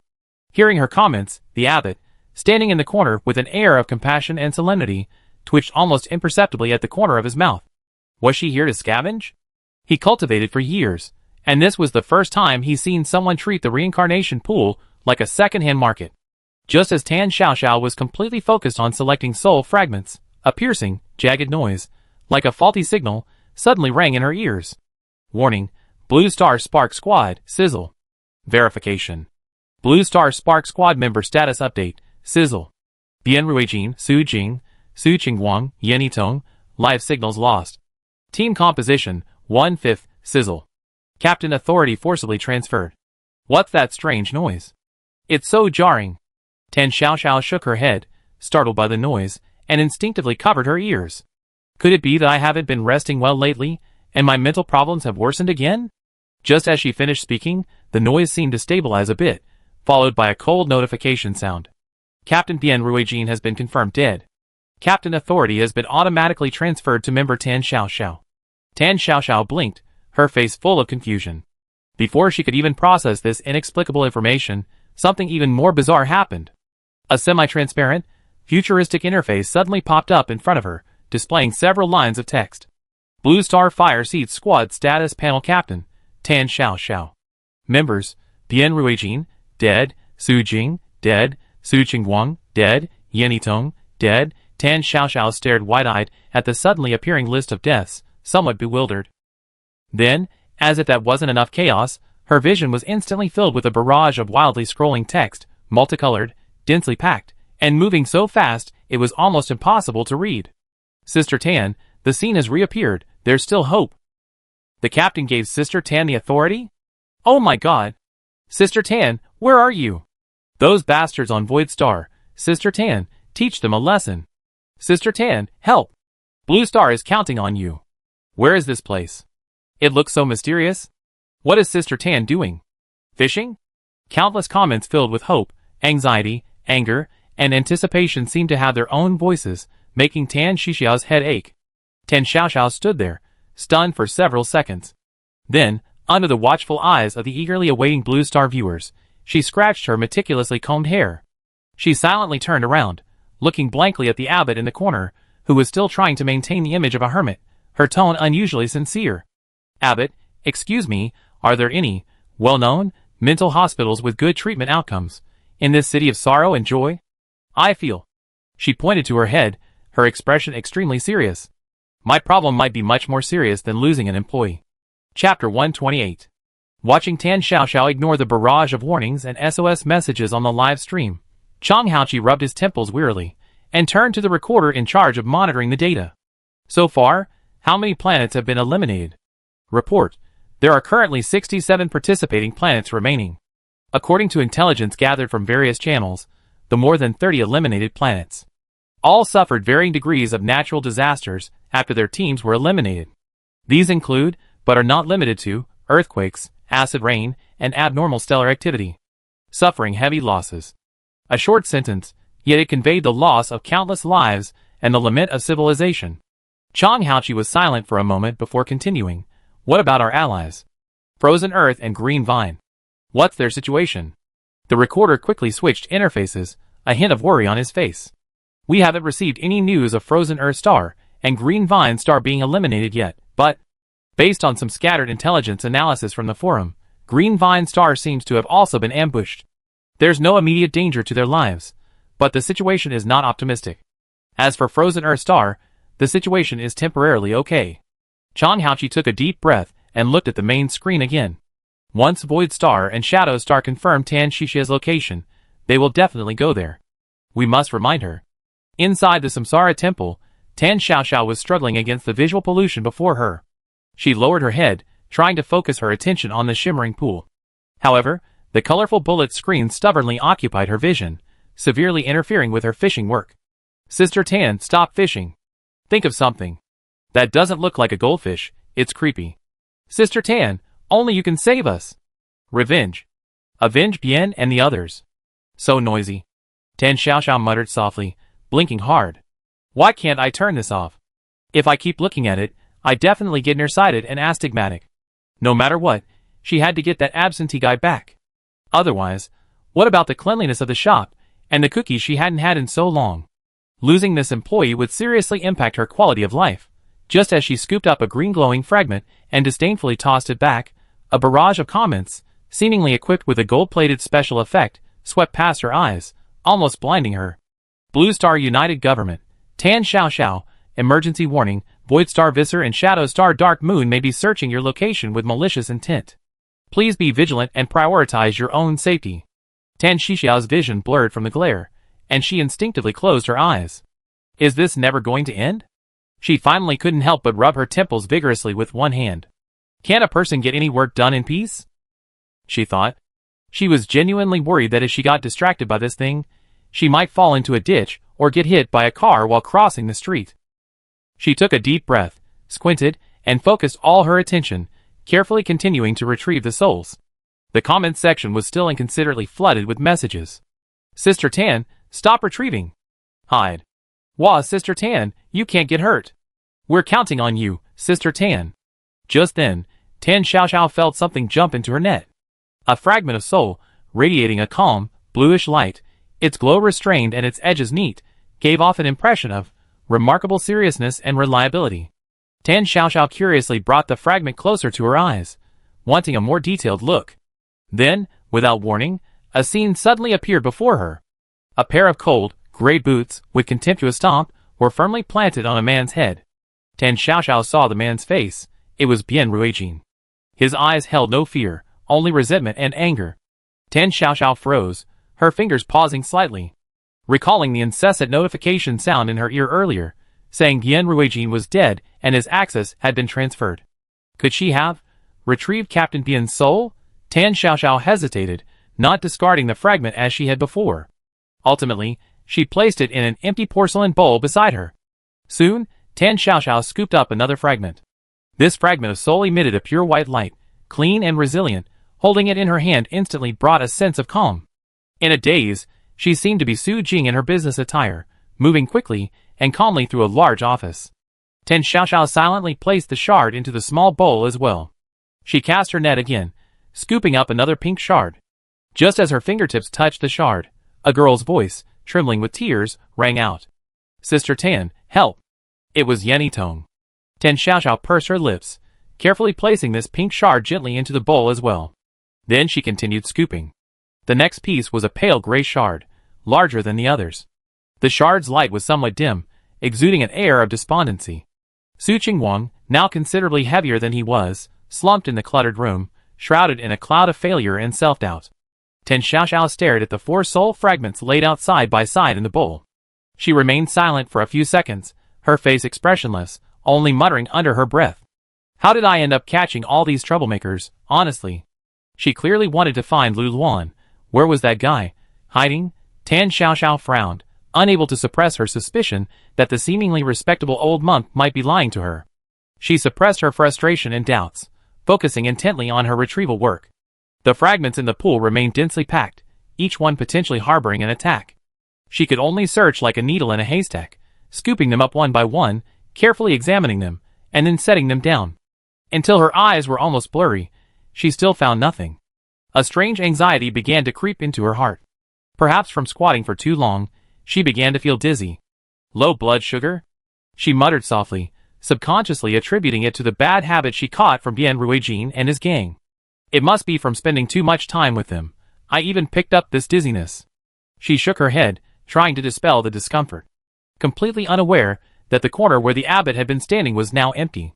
A: Hearing her comments, the abbot, standing in the corner with an air of compassion and solemnity, twitched almost imperceptibly at the corner of his mouth. Was she here to scavenge? He cultivated for years, and this was the first time he's seen someone treat the reincarnation pool like a second-hand market. Just as Tan Xiao was completely focused on selecting soul fragments, a piercing, jagged noise, like a faulty signal, suddenly rang in her ears. Warning, Blue Star Spark Squad, Sizzle. Verification. Blue Star Spark Squad member status update, Sizzle. Bian Ruijin, Su Jing, Su Qingguang, Yen Yitong, live signals lost. Team composition, 1/5, Sizzle. Captain authority forcibly transferred. What's that strange noise? It's so jarring. Tan Xiao shook her head, startled by the noise, and instinctively covered her ears. Could it be that I haven't been resting well lately, and my mental problems have worsened again? Just as she finished speaking, the noise seemed to stabilize a bit, followed by a cold notification sound. Captain Bian Ruijin has been confirmed dead. Captain authority has been automatically transferred to member Tan Xiao. Tan Xiao blinked, her face full of confusion. Before she could even process this inexplicable information, something even more bizarre happened. A semi-transparent, futuristic interface suddenly popped up in front of her, displaying several lines of text. Blue Star Fire Seat Squad Status Panel Captain, Tan Xiao. Members, Bian Ruijin, dead, Su Jing, dead, Su Qingguang, dead, Yen Yitong, dead. Tan Xiao stared wide-eyed at the suddenly appearing list of deaths, somewhat bewildered. Then, as if that wasn't enough chaos, her vision was instantly filled with a barrage of wildly scrolling text, multicolored, densely packed, and moving so fast it was almost impossible to read. Sister Tan, the scene has reappeared, there's still hope. The captain gave Sister Tan the authority? Oh my god! Sister Tan, where are you? Those bastards on Void Star, Sister Tan, teach them a lesson. Sister Tan, help! Blue Star is counting on you. Where is this place? It looks so mysterious. What is Sister Tan doing? Fishing? Countless comments filled with hope, anxiety, anger, and anticipation seemed to have their own voices, making Tan Xiao's head ache. Tan Xiao stood there, stunned for several seconds. Then, under the watchful eyes of the eagerly awaiting Blue Star viewers, she scratched her meticulously combed hair. She silently turned around, looking blankly at the abbot in the corner, who was still trying to maintain the image of a hermit, her tone unusually sincere. Abbot, excuse me, are there any, well-known, mental hospitals with good treatment outcomes, in this city of sorrow and joy? I feel. She pointed to her head, her expression extremely serious. My problem might be much more serious than losing an employee. Chapter 128. Watching Tan Xiao ignore the barrage of warnings and SOS messages on the live stream, Chang Haoqi rubbed his temples wearily, and turned to the recorder in charge of monitoring the data. So far, how many planets have been eliminated? Report. There are currently 67 participating planets remaining. According to intelligence gathered from various channels, the more than 30 eliminated planets all suffered varying degrees of natural disasters after their teams were eliminated. These include, but are not limited to, earthquakes, acid rain, and abnormal stellar activity. Suffering heavy losses. A short sentence, yet it conveyed the loss of countless lives and the lament of civilization. Chang Haoqi was silent for a moment before continuing. What about our allies? Frozen Earth and Green Vine. What's their situation? The recorder quickly switched interfaces, a hint of worry on his face. We haven't received any news of Frozen Earth Star and Green Vine Star being eliminated yet, but based on some scattered intelligence analysis from the forum, Green Vine Star seems to have also been ambushed. There's no immediate danger to their lives, but the situation is not optimistic. As for Frozen Earth Star, the situation is temporarily okay. Chang Haoqi took a deep breath and looked at the main screen again. Once Void Star and Shadow Star confirm Tan Shishia's location, they will definitely go there. We must remind her. Inside the Samsara Temple, Tan Xiaoxiao was struggling against the visual pollution before her. She lowered her head, trying to focus her attention on the shimmering pool. However, the colorful bullet screen stubbornly occupied her vision, severely interfering with her fishing work. Sister Tan, stop fishing. Think of something. That doesn't look like a goldfish, it's creepy. Sister Tan, only you can save us. Revenge. Avenge Bien and the others. So noisy. Tan Xiaoxiao muttered softly, blinking hard. Why can't I turn this off? If I keep looking at it, I definitely get nearsighted and astigmatic. No matter what, she had to get that absentee guy back. Otherwise, what about the cleanliness of the shop and the cookies she hadn't had in so long? Losing this employee would seriously impact her quality of life. Just as she scooped up a green glowing fragment and disdainfully tossed it back, a barrage of comments, seemingly equipped with a gold-plated special effect, swept past her eyes, almost blinding her. Blue Star United Government. Tan Xiaoxiao, emergency warning, Void Star Visor and Shadow Star Dark Moon may be searching your location with malicious intent. Please be vigilant and prioritize your own safety. Tan Xiaoxiao's vision blurred from the glare, and she instinctively closed her eyes. Is this never going to end? She finally couldn't help but rub her temples vigorously with one hand. Can't a person get any work done in peace? She thought. She was genuinely worried that if she got distracted by this thing, she might fall into a ditch or get hit by a car while crossing the street. She took a deep breath, squinted, and focused all her attention, carefully continuing to retrieve the souls. The comments section was still inconsiderately flooded with messages. Sister Tan, stop retrieving. Hide. Wah, Sister Tan, you can't get hurt. We're counting on you, Sister Tan. Just then, Tan Xiaoxiao felt something jump into her net. A fragment of soul, radiating a calm, bluish light, its glow restrained and its edges neat, gave off an impression of remarkable seriousness and reliability. Tan Xiaoxiao curiously brought the fragment closer to her eyes, wanting a more detailed look. Then, without warning, a scene suddenly appeared before her. A pair of cold, gray boots, with contemptuous stomp, were firmly planted on a man's head. Tan Xiaoxiao saw the man's face. It was Bian Ruijin. His eyes held no fear, only resentment and anger. Tan Xiaoxiao froze, her fingers pausing slightly. Recalling the incessant notification sound in her ear earlier, saying Bian Ruijin was dead and his access had been transferred. Could she have retrieved Captain Bian's soul? Tan Xiaoxiao hesitated, not discarding the fragment as she had before. Ultimately, she placed it in an empty porcelain bowl beside her. Soon, Tan Xiaoxiao scooped up another fragment. This fragment of soul emitted a pure white light, clean and resilient. Holding it in her hand instantly brought a sense of calm. In a daze, she seemed to be Su Jing in her business attire, moving quickly and calmly through a large office. Tan Xiaoxiao silently placed the shard into the small bowl as well. She cast her net again, scooping up another pink shard. Just as her fingertips touched the shard, a girl's voice, trembling with tears, rang out. Sister Tan, help! It was Yenny Tong. Tan Xiaoxiao pursed her lips, carefully placing this pink shard gently into the bowl as well. Then she continued scooping. The next piece was a pale gray shard, larger than the others. The shard's light was somewhat dim, exuding an air of despondency. Su Qingwang, now considerably heavier than he was, slumped in the cluttered room, shrouded in a cloud of failure and self-doubt. Tan Xiaoxiao stared at the 4 soul fragments laid out side by side in the bowl. She remained silent for a few seconds, her face expressionless, only muttering under her breath. How did I end up catching all these troublemakers, honestly? She clearly wanted to find Lu Luan. Where was that guy? Hiding? Tan Xiaoxiao frowned, unable to suppress her suspicion that the seemingly respectable old monk might be lying to her. She suppressed her frustration and doubts, focusing intently on her retrieval work. The fragments in the pool remained densely packed, each one potentially harboring an attack. She could only search like a needle in a haystack, scooping them up one by one, carefully examining them, and then setting them down. Until her eyes were almost blurry, she still found nothing. A strange anxiety began to creep into her heart. Perhaps from squatting for too long, she began to feel dizzy. Low blood sugar? She muttered softly, subconsciously attributing it to the bad habit she caught from Bian Ruijin and his gang. It must be from spending too much time with them. I even picked up this dizziness. She shook her head, trying to dispel the discomfort, completely unaware that the corner where the abbot had been standing was now empty.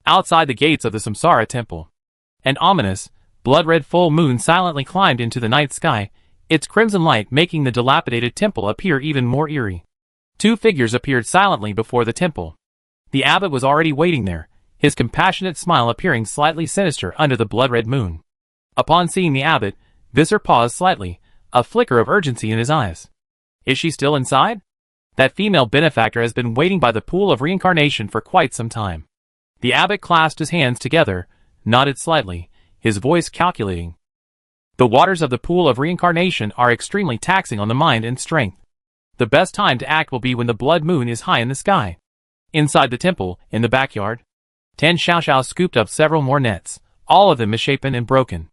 A: Outside the gates of the Samsara temple, an ominous, blood-red full moon silently climbed into the night sky, its crimson light making the dilapidated temple appear even more eerie. Two figures appeared silently before the temple. The abbot was already waiting there, his compassionate smile appearing slightly sinister under the blood-red moon. Upon seeing the abbot, Visser paused slightly, a flicker of urgency in his eyes. Is she still inside? That female benefactor has been waiting by the pool of reincarnation for quite some time. The abbot clasped his hands together, nodded slightly, his voice calculating. The waters of the pool of reincarnation are extremely taxing on the mind and strength. The best time to act will be when the blood moon is high in the sky. Inside the temple, in the backyard, Tan Xiaoxiao scooped up several more nets, all of them misshapen and broken.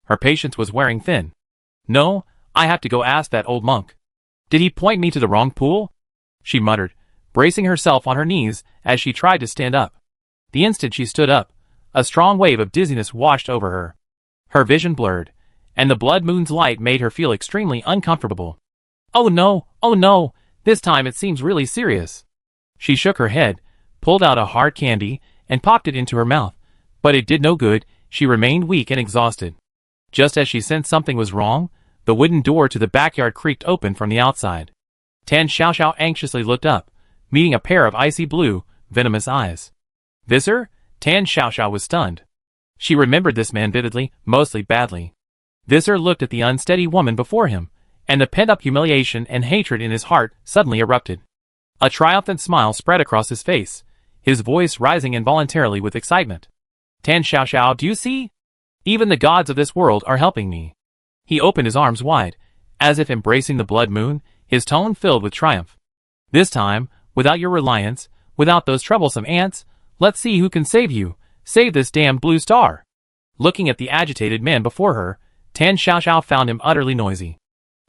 A: Her patience was wearing thin. No, I have to go ask that old monk. Did he point me to the wrong pool? She muttered, bracing herself on her knees as she tried to stand up. The instant she stood up, a strong wave of dizziness washed over her. Her vision blurred, and the blood moon's light made her feel extremely uncomfortable. Oh no, this time it seems really serious. She shook her head, pulled out a hard candy, and popped it into her mouth, but it did no good. She remained weak and exhausted. Just as she sensed something was wrong, the wooden door to the backyard creaked open from the outside. Tan Xiaoxiao anxiously looked up, meeting a pair of icy blue, venomous eyes. Visser? Tan Xiaoxiao was stunned. She remembered this man vividly, mostly badly. Visser looked at the unsteady woman before him, and the pent-up humiliation and hatred in his heart suddenly erupted. A triumphant smile spread across his face, his voice rising involuntarily with excitement. Tan Xiaoxiao, do you see? Even the gods of this world are helping me. He opened his arms wide, as if embracing the blood moon, his tone filled with triumph. This time, without your reliance, without those troublesome ants, let's see who can save you. Save this damned blue star. Looking at the agitated man before her, Tan Xiaoxiao found him utterly noisy.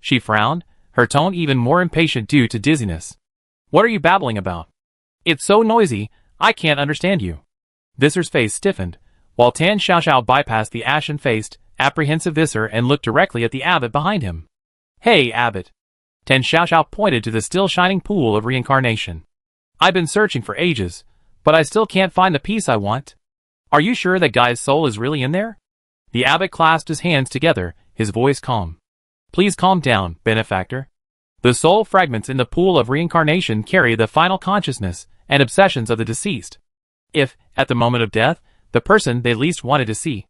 A: She frowned, her tone even more impatient due to dizziness. What are you babbling about? It's so noisy, I can't understand you. Visser's face stiffened, while Tan Xiaoxiao bypassed the ashen-faced, apprehensive Visser and looked directly at the abbot behind him. Hey, abbot. Tan Xiaoxiao pointed to the still shining pool of reincarnation. I've been searching for ages, but I still can't find the piece I want. Are you sure that guy's soul is really in there? The abbot clasped his hands together, his voice calm. Please calm down, benefactor. The soul fragments in the pool of reincarnation carry the final consciousness and obsessions of the deceased. If, at the moment of death, the person they least wanted to see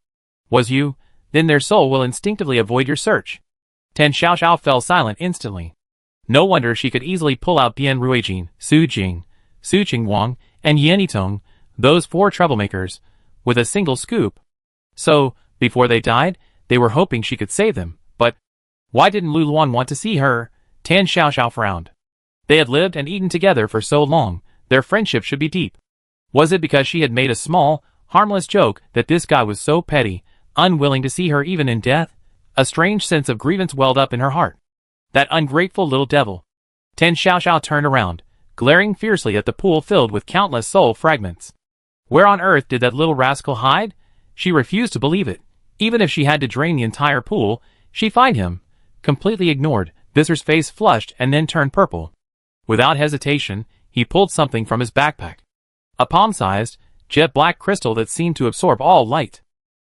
A: was you, then their soul will instinctively avoid your search. Tan Xiaoxiao fell silent instantly. No wonder she could easily pull out Bian Ruijin, Su Jing, Su Qingwang, and Yan Yitong, those four troublemakers, with a single scoop. So, before they died, they were hoping she could save them, but why didn't Lu Luan want to see her? Tan Xiaoxiao frowned. They had lived and eaten together for so long, their friendship should be deep. Was it because she had made a small, harmless joke that this guy was so petty, unwilling to see her even in death? A strange sense of grievance welled up in her heart. That ungrateful little devil. Tan Xiaoxiao turned around, glaring fiercely at the pool filled with countless soul fragments. Where on earth did that little rascal hide? She refused to believe it. Even if she had to drain the entire pool, she'd find him. Completely ignored, Visser's face flushed and then turned purple. Without hesitation, he pulled something from his backpack. A palm-sized, jet-black crystal that seemed to absorb all light.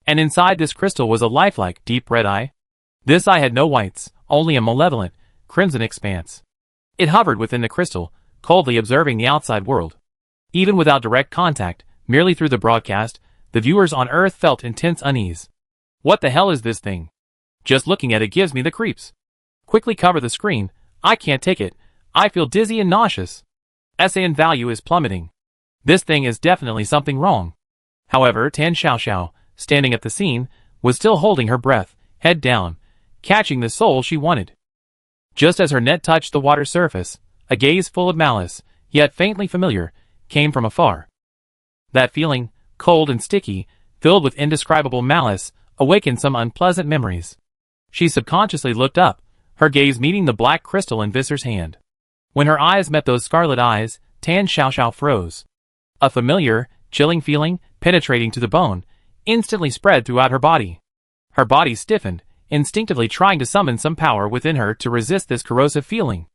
A: And inside this crystal was a lifelike, deep red eye. This eye had no whites, only a malevolent, crimson expanse. It hovered within the crystal, coldly observing the outside world. Even without direct contact, merely through the broadcast, the viewers on Earth felt intense unease. What the hell is this thing? Just looking at it gives me the creeps. Quickly cover the screen. I can't take it. I feel dizzy and nauseous. SAN value is plummeting. This thing is definitely something wrong. However, Tan Xiaoxiao, standing at the scene, was still holding her breath, head down, catching the soul she wanted. Just as her net touched the water surface, a gaze full of malice, yet faintly familiar, came from afar. That feeling, cold and sticky, filled with indescribable malice, awakened some unpleasant memories. She subconsciously looked up, her gaze meeting the black crystal in Visser's hand. When her eyes met those scarlet eyes, Tan Xiaoxiao froze. A familiar, chilling feeling, penetrating to the bone, instantly spread throughout her body. Her body stiffened, instinctively trying to summon some power within her to resist this corrosive feeling.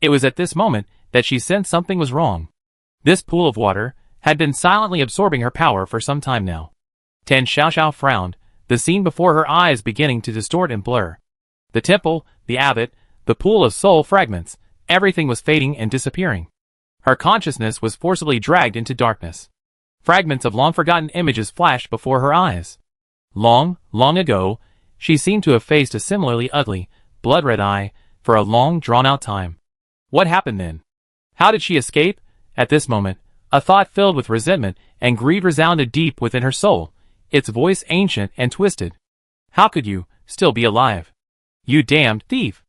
A: It was at this moment that she sensed something was wrong. This pool of water had been silently absorbing her power for some time now. Tan Xiaoxiao frowned, the scene before her eyes beginning to distort and blur. The temple, the abbot, the pool of soul fragments, everything was fading and disappearing. Her consciousness was forcibly dragged into darkness. Fragments of long-forgotten images flashed before her eyes. Long, long ago, she seemed to have faced a similarly ugly, blood-red eye for a long, drawn-out time. What happened then? How did she escape? At this moment, a thought filled with resentment and greed resounded deep within her soul, its voice ancient and twisted. How could you still be alive? You damned thief!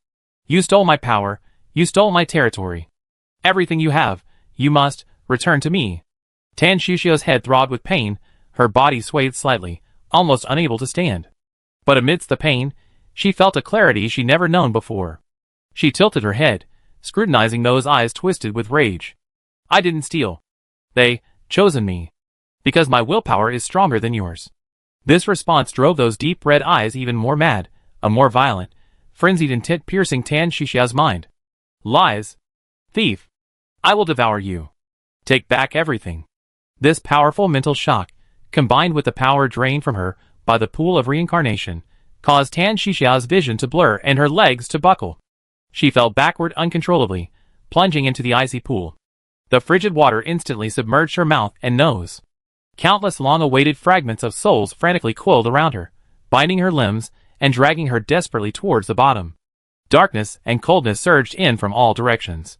A: You stole my power, you stole my territory. Everything you have, you must return to me. Tan Xiaoxiao's head throbbed with pain, her body swayed slightly, almost unable to stand. But amidst the pain, she felt a clarity she never known before. She tilted her head, scrutinizing those eyes twisted with rage. I didn't steal. They chosen me. Because my willpower is stronger than yours. This response drove those deep red eyes even more mad, a more violent, frenzied intent piercing Tan Xiaoxiao's mind. Lies. Thief. I will devour you. Take back everything. This powerful mental shock, combined with the power drained from her by the pool of reincarnation, caused Tan Xiaoxiao's vision to blur and her legs to buckle. She fell backward uncontrollably, plunging into the icy pool. The frigid water instantly submerged her mouth and nose. Countless long-awaited fragments of souls frantically coiled around her, binding her limbs and dragging her desperately towards the bottom. Darkness and coldness surged in from all directions.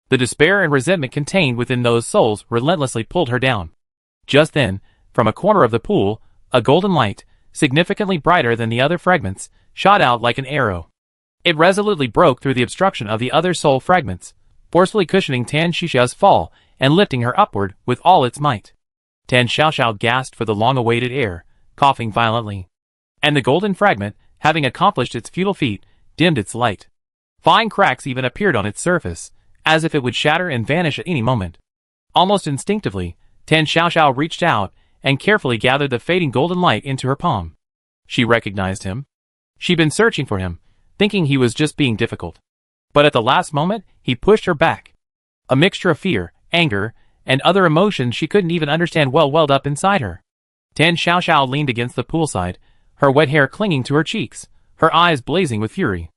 A: The despair and resentment contained within those souls relentlessly pulled her down. Just then, from a corner of the pool, a golden light, significantly brighter than the other fragments, shot out like an arrow. It resolutely broke through the obstruction of the other soul fragments, forcefully cushioning Tan Xiaoxiao's fall and lifting her upward with all its might. Tan Xiaoxiao gasped for the long-awaited air, coughing violently. And the golden fragment, having accomplished its futile feat, dimmed its light. Fine cracks even appeared on its surface, as if it would shatter and vanish at any moment. Almost instinctively, Tan Xiaoxiao reached out and carefully gathered the fading golden light into her palm. She recognized him. She'd been searching for him, thinking he was just being difficult. But at the last moment, he pushed her back. A mixture of fear, anger, and other emotions she couldn't even understand welled up inside her. Tan Xiaoxiao leaned against the poolside, her wet hair clinging to her cheeks, her eyes blazing with fury.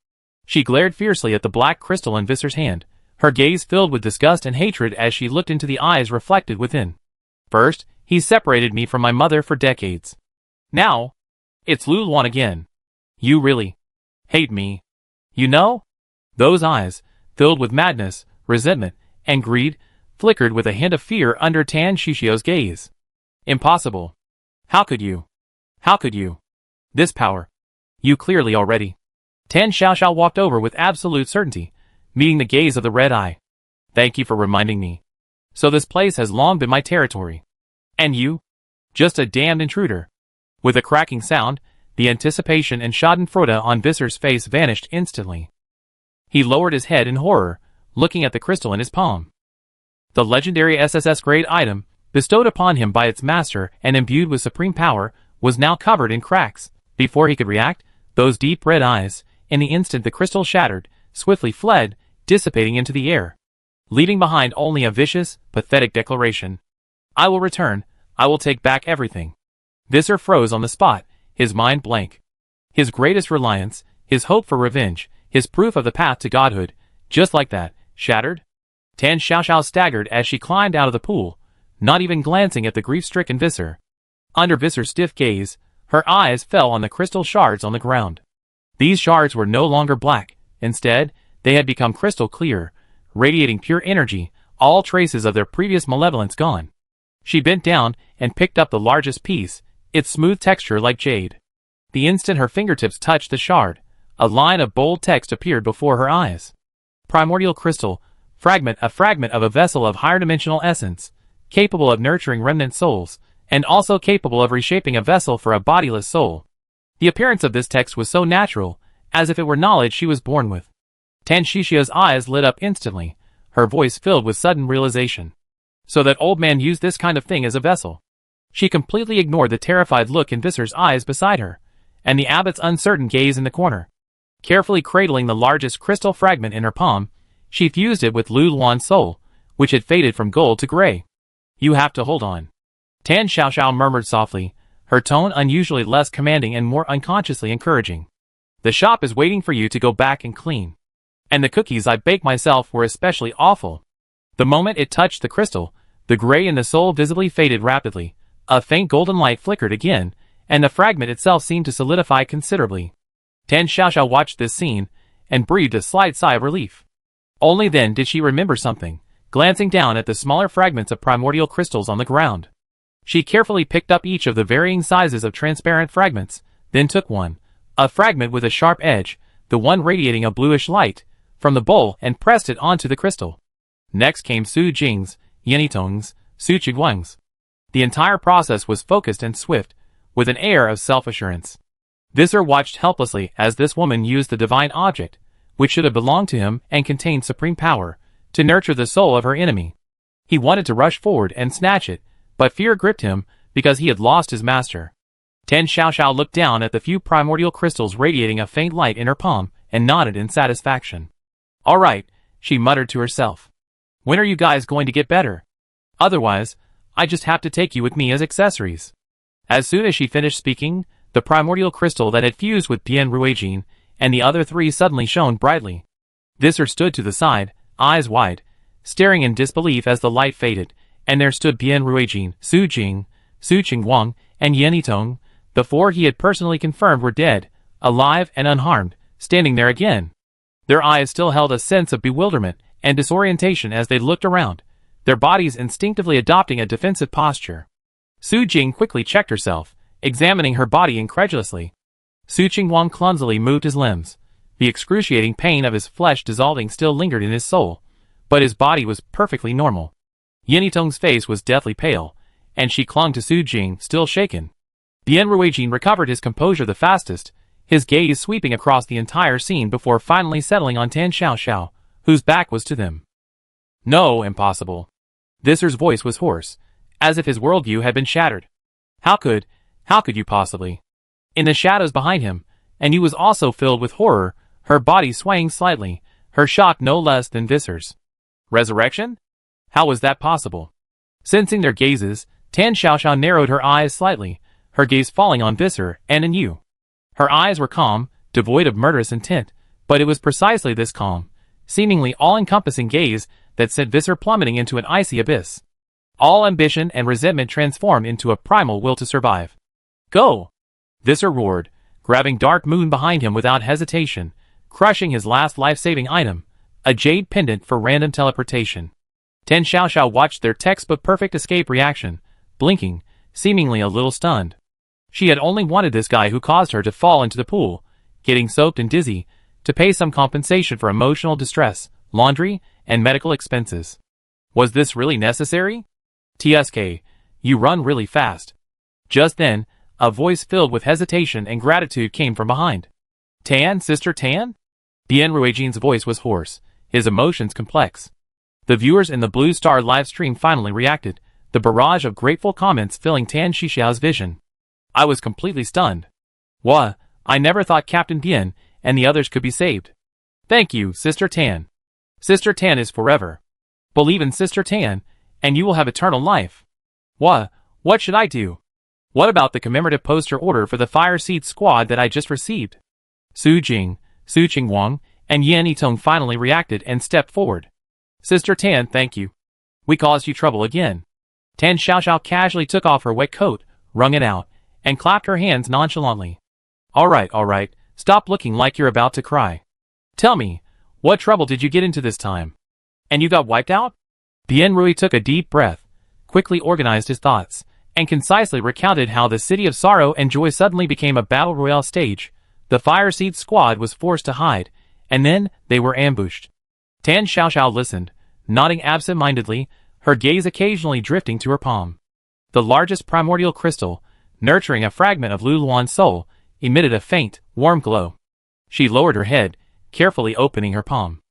A: She glared fiercely at the black crystal in Visser's hand, her gaze filled with disgust and hatred as she looked into the eyes reflected within. First, he separated me from my mother for decades. Now, it's Lu Luan again. You really hate me. You know? Those eyes, filled with madness, resentment, and greed, flickered with a hint of fear under Tan Xiaoxiao's gaze. Impossible. How could you? How could you? This power. You clearly already. Tan Xiaoxiao walked over with absolute certainty, meeting the gaze of the red eye. Thank you for reminding me. So this place has long been my territory. And you? Just a damned intruder. With a cracking sound, the anticipation and schadenfreude on Visser's face vanished instantly. He lowered his head in horror, looking at the crystal in his palm. The legendary SSS-grade item, bestowed upon him by its master and imbued with supreme power, was now covered in cracks. Before he could react, those deep red eyes, in the instant the crystal shattered, swiftly fled, dissipating into the air, leaving behind only a vicious, pathetic declaration. I will return, I will take back everything. Visser froze on the spot, his mind blank. His greatest reliance, his hope for revenge, his proof of the path to godhood, just like that, Shattered? Tan Xiaoxiao staggered as she climbed out of the pool, not even glancing at the grief-stricken Visser. Under Visser's stiff gaze, her eyes fell on the crystal shards on the ground. These shards were no longer black. Instead, they had become crystal clear, radiating pure energy, all traces of their previous malevolence gone. She bent down and picked up the largest piece, its smooth texture like jade. The instant her fingertips touched the shard, a line of bold text appeared before her eyes. Primordial crystal, a fragment of a vessel of higher dimensional essence, capable of nurturing remnant souls, and also capable of reshaping a vessel for a bodiless soul. The appearance of this text was so natural, as if it were knowledge she was born with. Tan Xiaoxiao's eyes lit up instantly, her voice filled with sudden realization. So that old man used this kind of thing as a vessel. She completely ignored the terrified look in Visser's eyes beside her, and the abbot's uncertain gaze in the corner. Carefully cradling the largest crystal fragment in her palm, she fused it with Lu Luan's soul, which had faded from gold to gray. You have to hold on. Tan Xiaoxiao murmured softly, her tone unusually less commanding and more unconsciously encouraging. The shop is waiting for you to go back and clean. And the cookies I baked myself were especially awful. The moment it touched the crystal, the gray in the soul visibly faded rapidly, a faint golden light flickered again, and the fragment itself seemed to solidify considerably. Tan Xiaoxiao watched this scene, and breathed a slight sigh of relief. Only then did she remember something, glancing down at the smaller fragments of primordial crystals on the ground. She carefully picked up each of the varying sizes of transparent fragments, then took one, a fragment with a sharp edge, the one radiating a bluish light, from the bowl and pressed it onto the crystal. Next came Su Jing's, Yanitong's, Su Qiguang's. The entire process was focused and swift, with an air of self-assurance. Visser watched helplessly as this woman used the divine object, which should have belonged to him and contained supreme power, to nurture the soul of her enemy. He wanted to rush forward and snatch it, but fear gripped him because he had lost his master. Tan Xiaoxiao looked down at the few primordial crystals radiating a faint light in her palm and nodded in satisfaction. All right, she muttered to herself. When are you guys going to get better? Otherwise, I just have to take you with me as accessories. As soon as she finished speaking, the primordial crystal that had fused with Bian Ruijin and the other three suddenly shone brightly. Visser stood to the side, eyes wide, staring in disbelief as the light faded, and there stood Bian Ruijin, Su Jing, Su Qiguang, and Yanitong. The four he had personally confirmed were dead, alive and unharmed, standing there again. Their eyes still held a sense of bewilderment and disorientation as they looked around, their bodies instinctively adopting a defensive posture. Su Jing quickly checked herself, examining her body incredulously. Su Qiguang clumsily moved his limbs. The excruciating pain of his flesh dissolving still lingered in his soul, but his body was perfectly normal. Yanitong's face was deathly pale, and she clung to Su Jing, still shaken. Bian Ruijin recovered his composure the fastest, his gaze sweeping across the entire scene before finally settling on Tan Xiaoxiao, whose back was to them. No, impossible. Visser's voice was hoarse, as if his worldview had been shattered. How could you possibly? In the shadows behind him, and he was also filled with horror, her body swaying slightly, her shock no less than Visser's. Resurrection? How was that possible? Sensing their gazes, Tan Xiaoxiao narrowed her eyes slightly, her gaze falling on Visser and on Yu. Her eyes were calm, devoid of murderous intent, but it was precisely this calm, seemingly all-encompassing gaze that sent Visser plummeting into an icy abyss. All ambition and resentment transformed into a primal will to survive. Go! Visser roared, grabbing Dark Moon behind him without hesitation, crushing his last life-saving item, a jade pendant for random teleportation. Tan Xiaoxiao watched their textbook-perfect escape reaction, blinking, seemingly a little stunned. She had only wanted this guy who caused her to fall into the pool, getting soaked and dizzy, to pay some compensation for emotional distress, laundry, and medical expenses. Was this really necessary? TSK, you run really fast. Just then, a voice filled with hesitation and gratitude came from behind. Tan, Sister Tan? Bian Ruijin's voice was hoarse, his emotions complex. The viewers in the Blue Star livestream finally reacted, the barrage of grateful comments filling Tan Xiaoxiao's vision. I was completely stunned. Wah, I never thought Captain Bian and the others could be saved. Thank you, Sister Tan. Sister Tan is forever. Believe in Sister Tan, and you will have eternal life. Wah, what should I do? What about the commemorative poster order for the Fire Seed Squad that I just received? Su Jing, Su Qiguang, and Yanitong finally reacted and stepped forward. Sister Tan, thank you. We caused you trouble again. Tan Xiaoxiao casually took off her wet coat, wrung it out, and clapped her hands nonchalantly. All right, stop looking like you're about to cry. Tell me, what trouble did you get into this time? And you got wiped out? Bien Rui took a deep breath, quickly organized his thoughts, and concisely recounted how the City of Sorrow and Joy suddenly became a battle royale stage. The Fireseed squad was forced to hide, and then they were ambushed. Tan Xiaoxiao listened, nodding absent-mindedly, her gaze occasionally drifting to her palm. The largest primordial crystal, nurturing a fragment of Lu Luan's soul, emitted a faint, warm glow. She lowered her head, carefully opening her palm.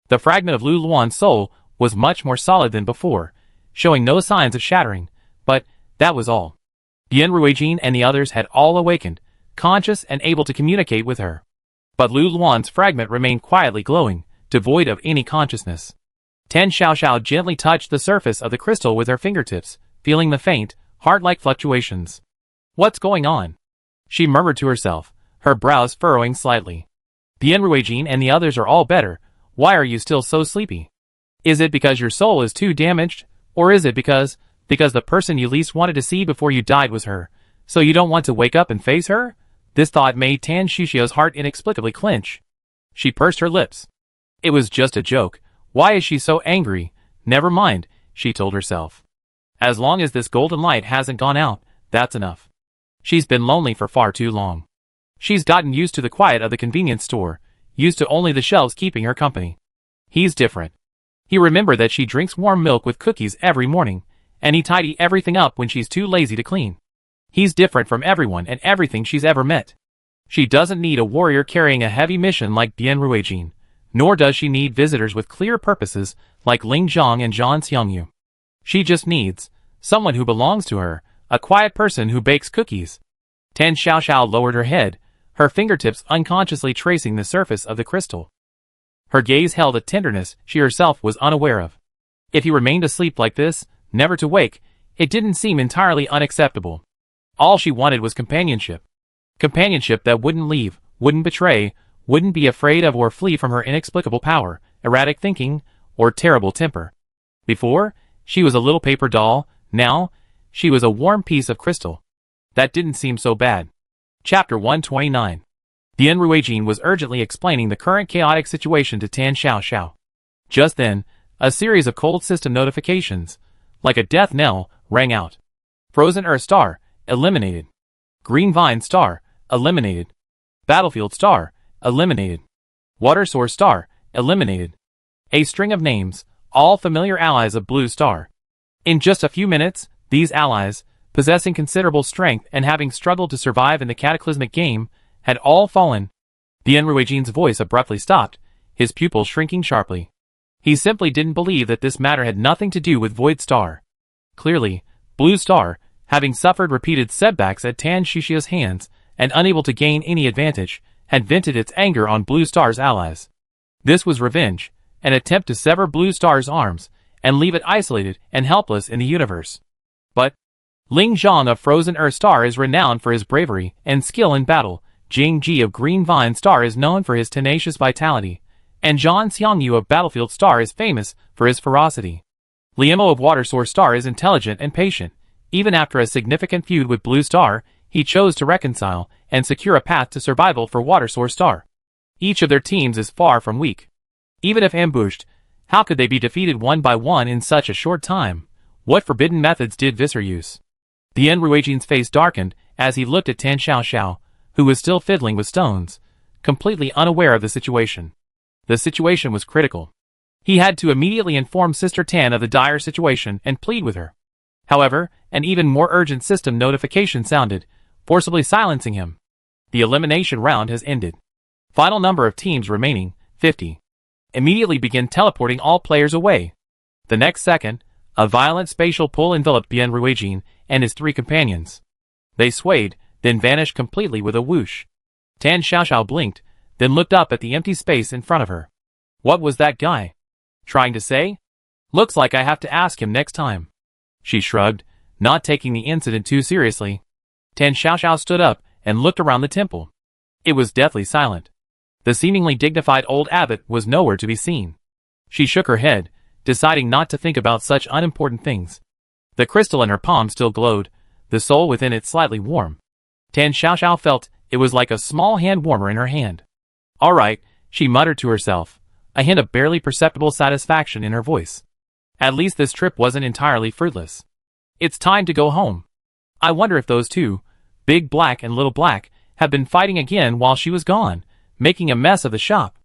A: The fragment of Lu Luan's soul was much more solid than before, showing no signs of shattering, but that was all. Bien Ruijin and the others had all awakened, conscious and able to communicate with her. But Lu Luan's fragment remained quietly glowing, devoid of any consciousness. Tan Xiaoxiao gently touched the surface of the crystal with her fingertips, feeling the faint, heart-like fluctuations. What's going on? She murmured to herself, her brows furrowing slightly. Bien Ruijin and the others are all better. Why are you still so sleepy? Is it because your soul is too damaged, or is it because the person you least wanted to see before you died was her, so you don't want to wake up and face her? This thought made Tan Xiaoxiao's heart inexplicably clench. She pursed her lips. It was just a joke. Why is she so angry? Never mind, she told herself. As long as this golden light hasn't gone out, that's enough. She's been lonely for far too long. She's gotten used to the quiet of the convenience store, used to only the shelves keeping her company. He's different. He remembered that she drinks warm milk with cookies every morning, and he tidy everything up when she's too lazy to clean. He's different from everyone and everything she's ever met. She doesn't need a warrior carrying a heavy mission like Bien Ruijin, nor does she need visitors with clear purposes like Ling Zhang and Zhang Xiangyu. She just needs someone who belongs to her, a quiet person who bakes cookies. Tan Xiaoxiao lowered her head, her fingertips unconsciously tracing the surface of the crystal. Her gaze held a tenderness she herself was unaware of. If he remained asleep like this, never to wake, it didn't seem entirely unacceptable. All she wanted was companionship. Companionship that wouldn't leave, wouldn't betray, wouldn't be afraid of or flee from her inexplicable power, erratic thinking, or terrible temper. Before, she was a little paper doll. Now, she was a warm piece of crystal. That didn't seem so bad. Chapter 129. Bien Ruijin was urgently explaining the current chaotic situation to Tan Xiaoxiao. Just then, a series of cold system notifications, like a death knell, rang out. Frozen Earth star, eliminated. Green Vine star, eliminated. Battlefield star, eliminated. Water Source star, eliminated. A string of names, all familiar allies of Blue Star. In just a few minutes, these allies, possessing considerable strength and having struggled to survive in the cataclysmic game, had all fallen. Bien Ruijin's voice abruptly stopped, his pupils shrinking sharply. He simply didn't believe that this matter had nothing to do with Void Star. Clearly, Blue Star, having suffered repeated setbacks at Tan Xiaoxiao's hands and unable to gain any advantage, had vented its anger on Blue Star's allies. This was revenge, an attempt to sever Blue Star's arms and leave it isolated and helpless in the universe. But Ling Zhang of Frozen Earth Star is renowned for his bravery and skill in battle, Jing Ji of Green Vine Star is known for his tenacious vitality, and Zhang Xiangyu of Battlefield Star is famous for his ferocity. Liemo of Water Source Star is intelligent and patient. Even after a significant feud with Blue Star, he chose to reconcile and secure a path to survival for Water Source Star. Each of their teams is far from weak. Even if ambushed, how could they be defeated one by one in such a short time? What forbidden methods did Visser use? Bien Ruijin's face darkened as he looked at Tan Xiaoxiao, who was still fiddling with stones, completely unaware of the situation. The situation was critical. He had to immediately inform Sister Tan of the dire situation and plead with her. However, an even more urgent system notification sounded, forcibly silencing him. The elimination round has ended. Final number of teams remaining, 50. Immediately begin teleporting all players away. The next second, a violent spatial pull enveloped Bien Ruijin and his three companions. They swayed, then vanished completely with a whoosh. Tan Xiaoxiao blinked, then looked up at the empty space in front of her. What was that guy trying to say? Looks like I have to ask him next time. She shrugged, not taking the incident too seriously. Tan Xiaoxiao stood up and looked around the temple. It was deathly silent. The seemingly dignified old abbot was nowhere to be seen. She shook her head, deciding not to think about such unimportant things. The crystal in her palm still glowed, the soul within it slightly warm. Tan Xiaoxiao felt it was like a small hand warmer in her hand. All right, she muttered to herself, a hint of barely perceptible satisfaction in her voice. At least this trip wasn't entirely fruitless. It's time to go home. I wonder if those two, Big Black and Little Black, have been fighting again while she was gone, making a mess of the shop.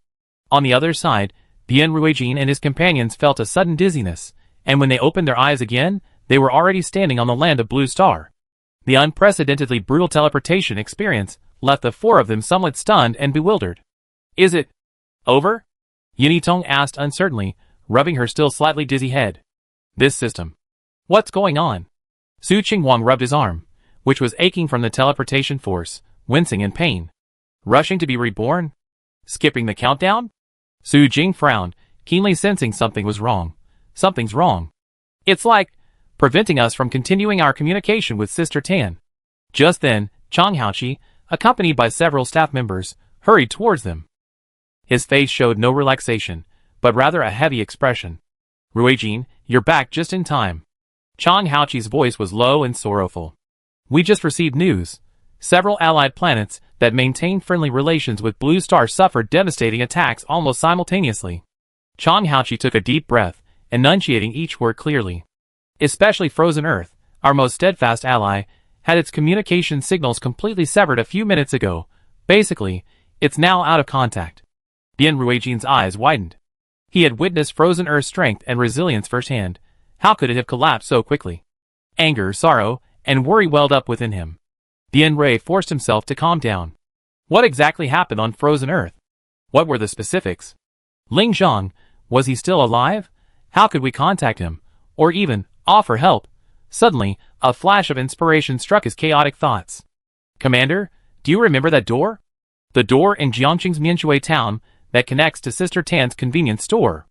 A: On the other side, Bian Ruijin and his companions felt a sudden dizziness, and when they opened their eyes again, they were already standing on the land of Blue Star. The unprecedentedly brutal teleportation experience left the four of them somewhat stunned and bewildered. Is it over? Yinitong asked uncertainly, rubbing her still slightly dizzy head. This system. What's going on? Su Qingwang rubbed his arm, which was aching from the teleportation force, wincing in pain. Rushing to be reborn? Skipping the countdown? Su Jing frowned, keenly sensing something was wrong. Something's wrong. It's like preventing us from continuing our communication with Sister Tan. Just then, Chang Haoqi, accompanied by several staff members, hurried towards them. His face showed no relaxation, but rather a heavy expression. Ruijin, you're back just in time. Chang Haoqi's voice was low and sorrowful. We just received news. Several allied planets that maintained friendly relations with Blue Star suffered devastating attacks almost simultaneously. Chang Haoqi took a deep breath, enunciating each word clearly. Especially Frozen Earth, our most steadfast ally, had its communication signals completely severed a few minutes ago. Basically, it's now out of contact. Bian Ruijin's eyes widened. He had witnessed Frozen Earth's strength and resilience firsthand. How could it have collapsed so quickly? Anger, sorrow, and worry welled up within him. Bian Rui forced himself to calm down. What exactly happened on Frozen Earth? What were the specifics? Ling Zhang, was he still alive? How could we contact him? Or even offer help? Suddenly, a flash of inspiration struck his chaotic thoughts. Commander, do you remember that door? The door in Jiangqing's Mianshui town that connects to Sister Tan's convenience store.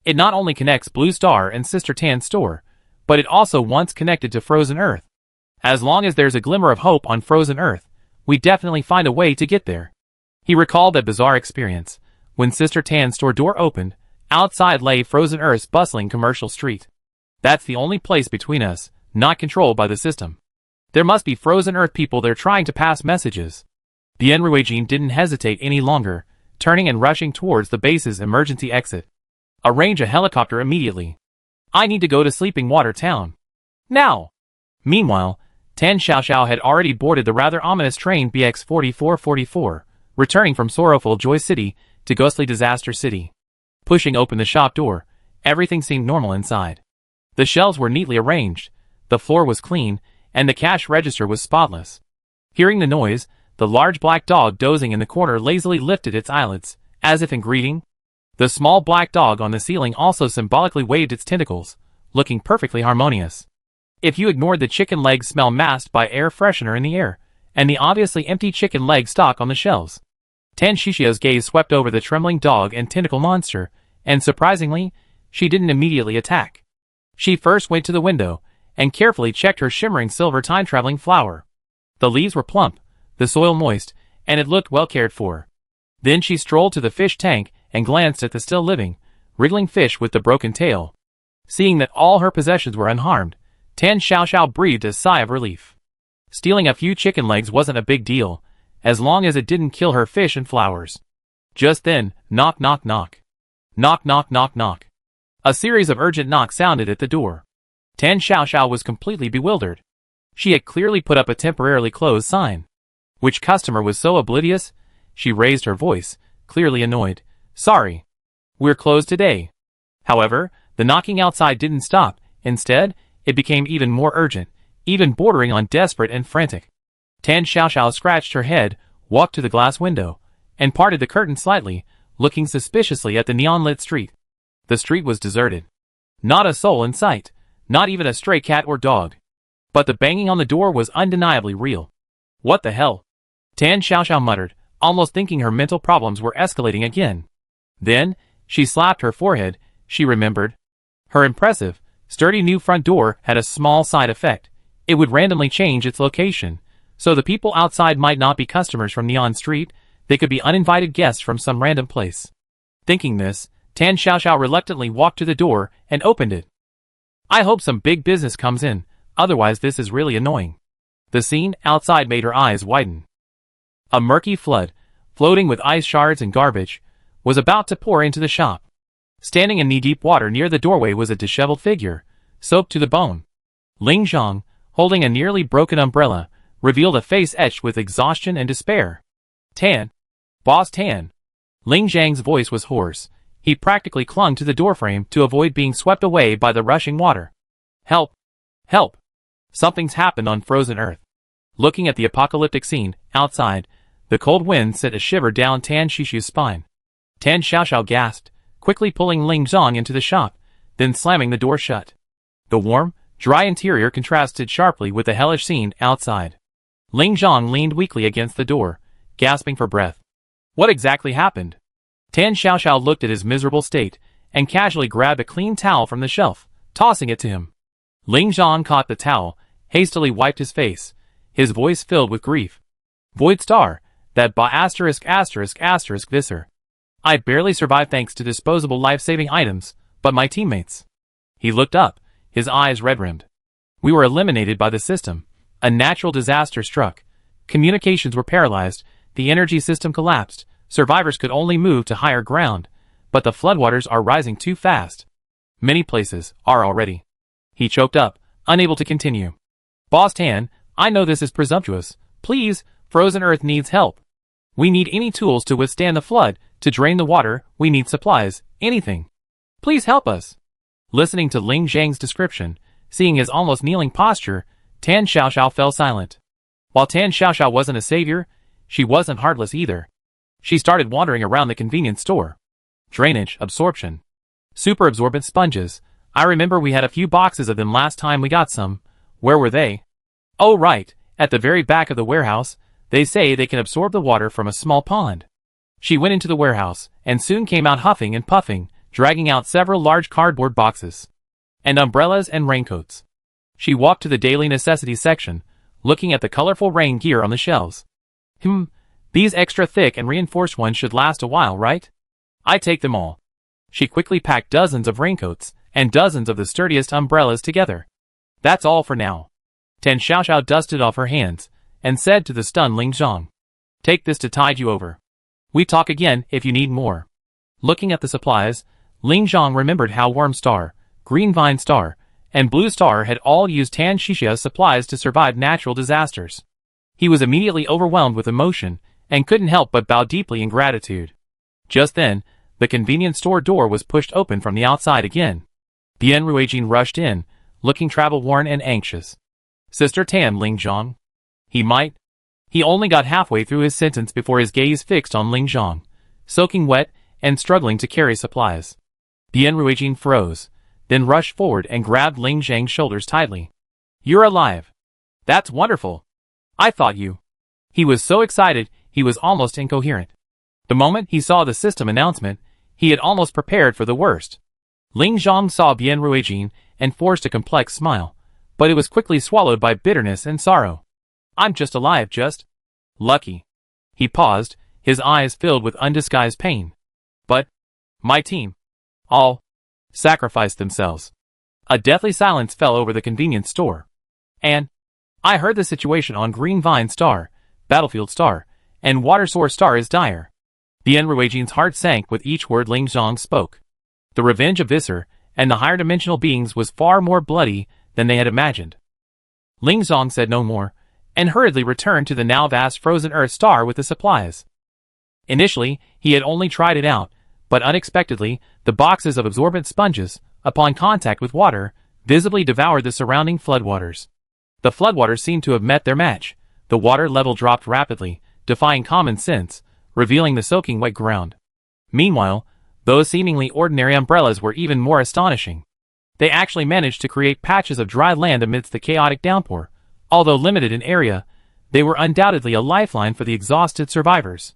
A: It not only connects Blue Star and Sister Tan's store, but it also once connected to Frozen Earth. As long as there's a glimmer of hope on Frozen Earth, we definitely find a way to get there. He recalled that bizarre experience. When Sister Tan's store door opened, outside lay Frozen Earth's bustling commercial street. That's the only place between us, not controlled by the system. There must be Frozen Earth people there trying to pass messages. Bian Ruijin didn't hesitate any longer, turning and rushing towards the base's emergency exit. Arrange a helicopter immediately. I need to go to Sleeping Water Town. Now! Meanwhile, Tan Xiaoxiao had already boarded the rather ominous train BX4444, returning from sorrowful Joy City to ghostly Disaster City. Pushing open the shop door, everything seemed normal inside. The shelves were neatly arranged, the floor was clean, and the cash register was spotless. Hearing the noise, the large black dog dozing in the corner lazily lifted its eyelids, as if in greeting. The small black dog on the ceiling also symbolically waved its tentacles, looking perfectly harmonious. If you ignored the chicken leg smell masked by air freshener in the air, and the obviously empty chicken leg stock on the shelves. Tan Xiaoxiao's gaze swept over the trembling dog and tentacle monster, and surprisingly, she didn't immediately attack. She first went to the window, and carefully checked her shimmering silver time-traveling flower. The leaves were plump, the soil moist, and it looked well cared for. Then she strolled to the fish tank and glanced at the still living, wriggling fish with the broken tail. Seeing that all her possessions were unharmed, Tan Xiaoxiao breathed a sigh of relief. Stealing a few chicken legs wasn't a big deal, as long as it didn't kill her fish and flowers. Just then, knock knock knock. Knock knock knock knock. A series of urgent knocks sounded at the door. Tan Xiaoxiao was completely bewildered. She had clearly put up a temporarily closed sign. Which customer was so oblivious? She raised her voice, clearly annoyed. Sorry. We're closed today. However, the knocking outside didn't stop. Instead, it became even more urgent, even bordering on desperate and frantic. Tan Xiaoxiao scratched her head, walked to the glass window, and parted the curtain slightly, looking suspiciously at the neon-lit street. The street was deserted. Not a soul in sight, not even a stray cat or dog. But the banging on the door was undeniably real. What the hell? Tan Xiaoxiao muttered, almost thinking her mental problems were escalating again. Then, she slapped her forehead. She remembered. Her impressive, sturdy new front door had a small side effect. It would randomly change its location, so the people outside might not be customers from Neon Street, they could be uninvited guests from some random place. Thinking this, Tan Xiaoxiao reluctantly walked to the door and opened it. I hope some big business comes in, otherwise this is really annoying. The scene outside made her eyes widen. A murky flood, floating with ice shards and garbage, was about to pour into the shop. Standing in knee-deep water near the doorway was a disheveled figure, soaked to the bone. Ling Zhang, holding a nearly broken umbrella, revealed a face etched with exhaustion and despair. Tan. Boss Tan. Ling Zhang's voice was hoarse. He practically clung to the doorframe to avoid being swept away by the rushing water. Help! Help! Something's happened on frozen earth. Looking at the apocalyptic scene outside, the cold wind sent a shiver down Tan Shishu's spine. Tan Xiaoxiao gasped, quickly pulling Ling Zhang into the shop, then slamming the door shut. The warm, dry interior contrasted sharply with the hellish scene outside. Ling Zhang leaned weakly against the door, gasping for breath. What exactly happened? Tan Xiaoxiao looked at his miserable state, and casually grabbed a clean towel from the shelf, tossing it to him. Ling Zhang caught the towel, hastily wiped his face, his voice filled with grief. Void Star, that visor. I barely survived thanks to disposable life-saving items, but my teammates. He looked up, his eyes red-rimmed. We were eliminated by the system. A natural disaster struck. Communications were paralyzed, the energy system collapsed, survivors could only move to higher ground, but the floodwaters are rising too fast. Many places are already. He choked up, unable to continue. Boss Tan, I know this is presumptuous. Please, Frozen Earth needs help. We need any tools to withstand the flood, to drain the water, we need supplies, anything. Please help us. Listening to Ling Zhang's description, seeing his almost kneeling posture, Tan Xiaoxiao fell silent. While Tan Xiaoxiao wasn't a savior, she wasn't heartless either. She started wandering around the convenience store. Drainage, absorption. Super absorbent sponges. I remember we had a few boxes of them last time we got some. Where were they? Oh right, at the very back of the warehouse. They say they can absorb the water from a small pond. She went into the warehouse, and soon came out huffing and puffing, dragging out several large cardboard boxes. And umbrellas and raincoats. She walked to the daily necessities section, looking at the colorful rain gear on the shelves. These extra thick and reinforced ones should last a while, right? I take them all. She quickly packed dozens of raincoats, and dozens of the sturdiest umbrellas together. That's all for now. Tan Xiaoxiao dusted off her hands, and said to the stunned Ling Zhang. Take this to tide you over. We talk again if you need more. Looking at the supplies, Ling Zhang remembered how Worm Star, Green Vine Star, and Blue Star had all used Tan Xiaoxiao's supplies to survive natural disasters. He was immediately overwhelmed with emotion, and couldn't help but bow deeply in gratitude. Just then, the convenience store door was pushed open from the outside again. Bian Ruijin rushed in, looking travel-worn and anxious. Sister Tan, Ling Zhang. He only got halfway through his sentence before his gaze fixed on Ling Zhang, soaking wet and struggling to carry supplies. Bian Ruijin froze, then rushed forward and grabbed Ling Zhang's shoulders tightly. You're alive. That's wonderful. I thought you. He was so excited, he was almost incoherent. The moment he saw the system announcement, he had almost prepared for the worst. Ling Zhang saw Bian Ruijin and forced a complex smile, but it was quickly swallowed by bitterness and sorrow. I'm just alive, just lucky. He paused, his eyes filled with undisguised pain. But my team all sacrificed themselves. A deathly silence fell over the convenience store. And I heard the situation on Green Vine Star, Battlefield Star, and Water Source Star is dire. Bian Ruijin's heart sank with each word Ling Zhang spoke. The revenge of Visser and the higher dimensional beings was far more bloody than they had imagined. Ling Zhang said no more, and hurriedly returned to the now vast frozen Earth star with the supplies. Initially, he had only tried it out, but unexpectedly, the boxes of absorbent sponges, upon contact with water, visibly devoured the surrounding floodwaters. The floodwaters seemed to have met their match. The water level dropped rapidly, defying common sense, revealing the soaking wet ground. Meanwhile, those seemingly ordinary umbrellas were even more astonishing. They actually managed to create patches of dry land amidst the chaotic downpour. Although limited in area, they were undoubtedly a lifeline for the exhausted survivors.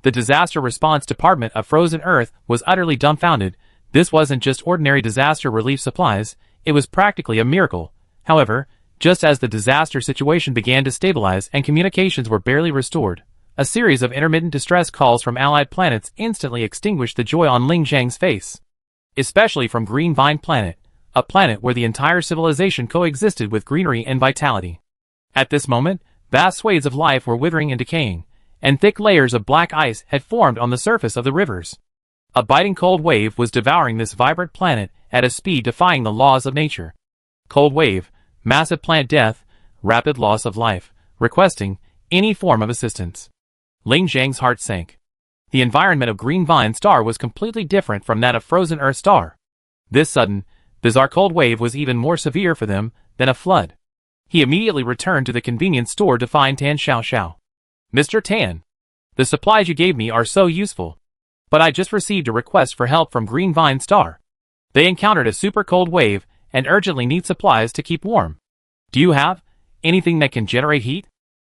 A: The Disaster Response Department of Frozen Earth was utterly dumbfounded. This wasn't just ordinary disaster relief supplies, it was practically a miracle. However, just as the disaster situation began to stabilize and communications were barely restored, A series of intermittent distress calls from allied planets instantly extinguished the joy on Ling Zhang's face. Especially from Green Vine Planet, a planet where the entire civilization coexisted with greenery and vitality. At this moment, vast swathes of life were withering and decaying, and thick layers of black ice had formed on the surface of the rivers. A biting cold wave was devouring this vibrant planet at a speed defying the laws of nature. Cold wave, massive plant death, rapid loss of life, requesting any form of assistance. Ling Zhang's heart sank. The environment of Green Vine Star was completely different from that of Frozen Earth Star. This sudden, bizarre cold wave was even more severe for them than a flood. He immediately returned to the convenience store to find Tan Xiao. Mr. Tan, the supplies you gave me are so useful. But I just received a request for help from Green Vine Star. They encountered a super cold wave and urgently need supplies to keep warm. Do you have anything that can generate heat?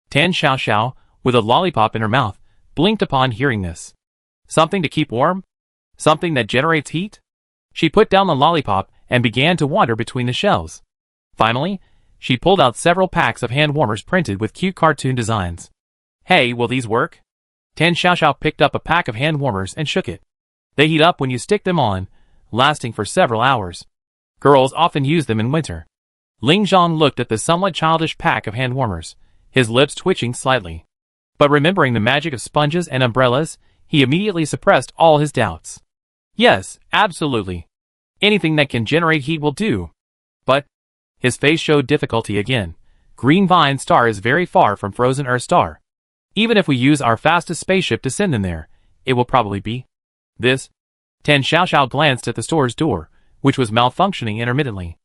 A: Tan Xiao, with a lollipop in her mouth, blinked upon hearing this. Something to keep warm? Something that generates heat? She put down the lollipop and began to wander between the shelves. Finally, she pulled out several packs of hand warmers printed with cute cartoon designs. Hey, will these work? Tan Xiao picked up a pack of hand warmers and shook it. They heat up when you stick them on, lasting for several hours. Girls often use them in winter. Ling Zhang looked at the somewhat childish pack of hand warmers, his lips twitching slightly. But remembering the magic of sponges and umbrellas, he immediately suppressed all his doubts. Yes, absolutely. Anything that can generate heat will do. But his face showed difficulty again. Green Vine Star is very far from Frozen Earth Star. Even if we use our fastest spaceship to send them there, it will probably be this. Tan Xiao glanced at the store's door, which was malfunctioning intermittently.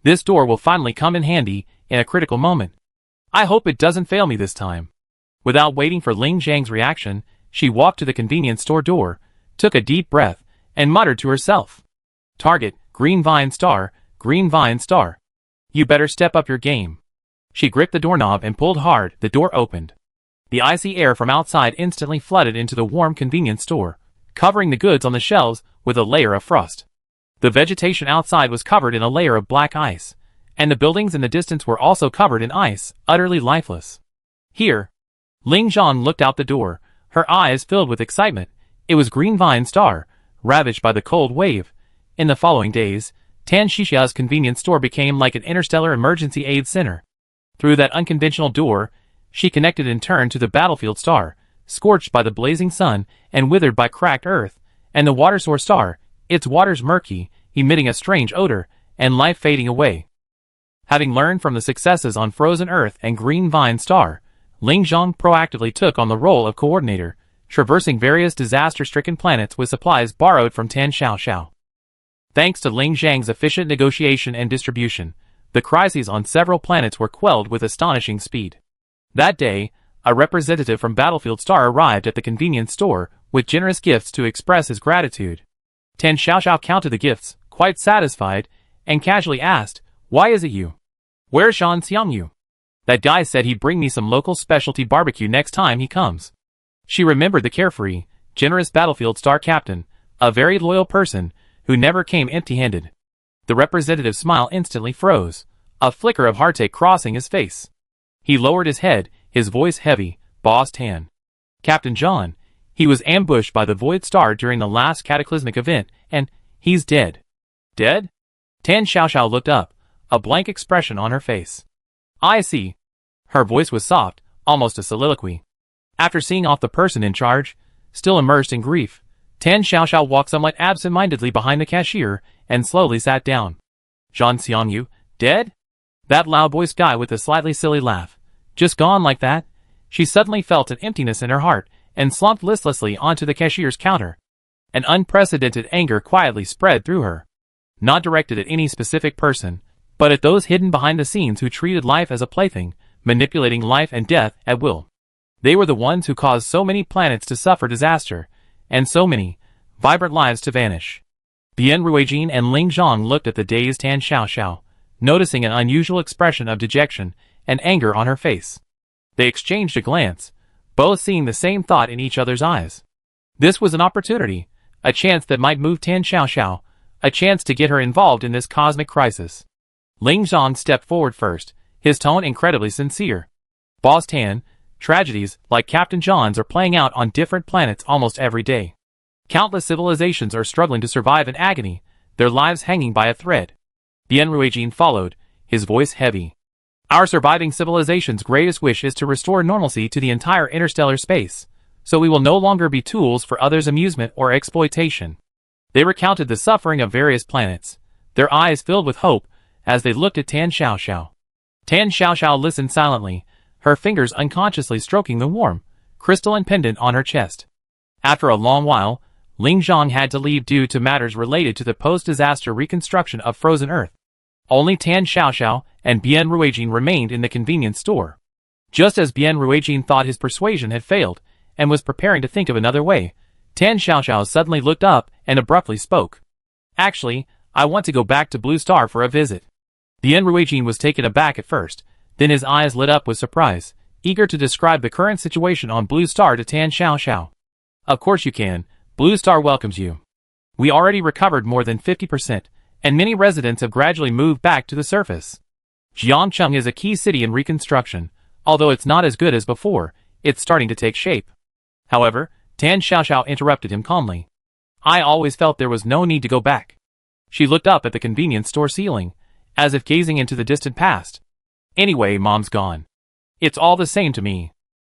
A: This door will finally come in handy in a critical moment. I hope it doesn't fail me this time. Without waiting for Ling Zhang's reaction, she walked to the convenience store door, took a deep breath, and muttered to herself. Target, Green Vine Star, Green Vine Star. You better step up your game. She gripped the doorknob and pulled hard. The door opened. The icy air from outside instantly flooded into the warm convenience store, covering the goods on the shelves with a layer of frost. The vegetation outside was covered in a layer of black ice, and the buildings in the distance were also covered in ice, utterly lifeless. Here, Ling Zhang looked out the door, her eyes filled with excitement. It was Green Vine Star, ravaged by the cold wave. In the following days, Tan Xiao's convenience store became like an interstellar emergency aid center. Through that unconventional door, she connected in turn to the battlefield star, scorched by the blazing sun and withered by cracked earth, and the water source star, its waters murky, emitting a strange odor, and life fading away. Having learned from the successes on Frozen Earth and Green Vine Star, Ling Zhang proactively took on the role of coordinator, traversing various disaster-stricken planets with supplies borrowed from Tan Xiao. Thanks to Ling Zhang's efficient negotiation and distribution, the crises on several planets were quelled with astonishing speed. That day, a representative from Battlefield Star arrived at the convenience store with generous gifts to express his gratitude. Tan Xiao counted the gifts, quite satisfied, and casually asked, "Why is it you? Where's Zhan Xiangyu? That guy said he'd bring me some local specialty barbecue next time he comes." She remembered the carefree, generous Battlefield Star captain, a very loyal person who never came empty-handed. The representative's smile instantly froze, a flicker of heartache crossing his face. He lowered his head, his voice heavy. "Boss Tan. Captain John, he was ambushed by the Void Star during the last cataclysmic event, and he's dead." "Dead?" Tan Xiao looked up, a blank expression on her face. "I see." Her voice was soft, almost a soliloquy. After seeing off the person in charge, still immersed in grief, Tan Xiao walked somewhat absent-mindedly behind the cashier and slowly sat down. "Zhan Xiangyu, dead?" That loud-voiced guy with a slightly silly laugh. Just gone like that? She suddenly felt an emptiness in her heart and slumped listlessly onto the cashier's counter. An unprecedented anger quietly spread through her. Not directed at any specific person, but at those hidden behind the scenes who treated life as a plaything, manipulating life and death at will. They were the ones who caused so many planets to suffer disaster, and so many vibrant lives to vanish. Bian Ruijin and Ling Zhang looked at the dazed Tan Xiao, noticing an unusual expression of dejection and anger on her face. They exchanged a glance, both seeing the same thought in each other's eyes. This was an opportunity, a chance that might move Tan Xiao, a chance to get her involved in this cosmic crisis. Ling Zhang stepped forward first, his tone incredibly sincere. "Boss Tan, Tragedies, like Captain John's, are playing out on different planets almost every day. Countless civilizations are struggling to survive in agony, their lives hanging by a thread. Bien Ruijin followed, his voice heavy. Our surviving civilization's greatest wish is to restore normalcy to the entire interstellar space, so we will no longer be tools for others' amusement or exploitation. They recounted the suffering of various planets, their eyes filled with hope as they looked at Tan Xiaoxiao. Tan Xiaoxiao listened silently, her fingers unconsciously stroking the warm, crystalline pendant on her chest. After a long while, Ling Zhang had to leave due to matters related to the post-disaster reconstruction of Frozen Earth. Only Tan Xiaoxiao and Bien Ruijin remained in the convenience store. Just as Bien Ruijin thought his persuasion had failed and was preparing to think of another way, Tan Xiaoxiao suddenly looked up and abruptly spoke. Actually, I want to go back to Blue Star for a visit. Bien Ruijin was taken aback at first, then his eyes lit up with surprise, eager to describe the current situation on Blue Star to Tan Xiaoxiao. Of course you can. Blue Star welcomes you. We already recovered more than 50%, and many residents have gradually moved back to the surface. Jiangcheng is a key city in reconstruction. Although it's not as good as before, it's starting to take shape. However, Tan Xiaoxiao interrupted him calmly. I always felt there was no need to go back. She looked up at the convenience store ceiling, as if gazing into the distant past. Anyway, Mom's gone. It's all the same to me.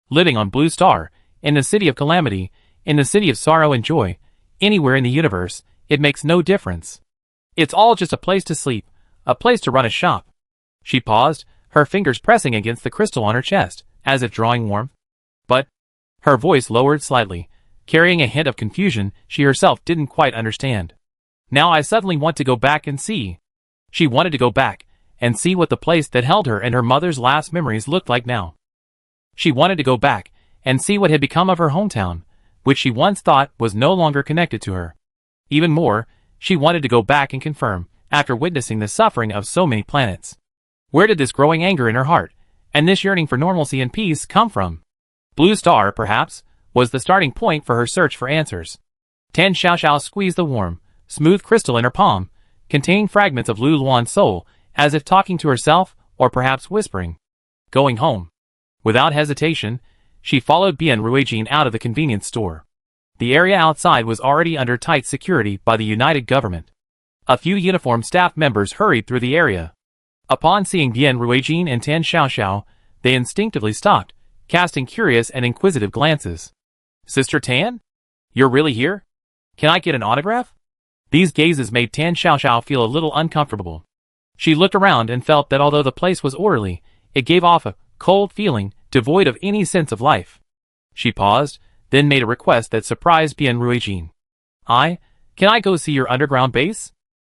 A: Living on Blue Star, in the city of calamity, in the city of sorrow and joy, anywhere in the universe, it makes no difference. It's all just a place to sleep, a place to run a shop. She paused, her fingers pressing against the crystal on her chest, as if drawing warmth. But, her voice lowered slightly, carrying a hint of confusion she herself didn't quite understand. Now I suddenly want to go back and see. She wanted to go back, and see what the place that held her and her mother's last memories looked like now. She wanted to go back, and see what had become of her hometown, which she once thought was no longer connected to her. Even more, she wanted to go back and confirm, after witnessing the suffering of so many planets. Where did this growing anger in her heart, and this yearning for normalcy and peace come from? Blue Star, perhaps, was the starting point for her search for answers. Tan Xiaoxiao squeezed the warm, smooth crystal in her palm, containing fragments of Lu Luan's soul, as if talking to herself, or perhaps whispering. Going home. Without hesitation, she followed Bien Ruijin out of the convenience store. The area outside was already under tight security by the United Government. A few uniformed staff members hurried through the area. Upon seeing Bien Ruijin and Tan Xiaoxiao, they instinctively stopped, casting curious and inquisitive glances. Sister Tan? You're really here? Can I get an autograph? These gazes made Tan Xiaoxiao feel a little uncomfortable. She looked around and felt that although the place was orderly, it gave off a cold feeling, devoid of any sense of life. She paused, then made a request that surprised Bien Ruijin. Can I go see your underground base?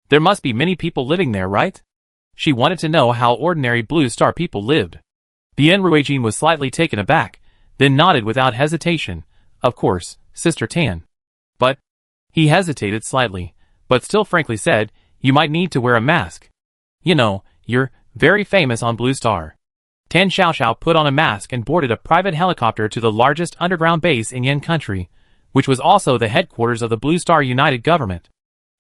A: There must be many people living there, right? She wanted to know how ordinary Blue Star people lived. Bien Ruijin was slightly taken aback, then nodded without hesitation. Of course, Sister Tan. But, he hesitated slightly, but still frankly said, you might need to wear a mask. You know, you're very famous on Blue Star. Tan Xiaoxiao put on a mask and boarded a private helicopter to the largest underground base in Yan country, which was also the headquarters of the Blue Star United Government.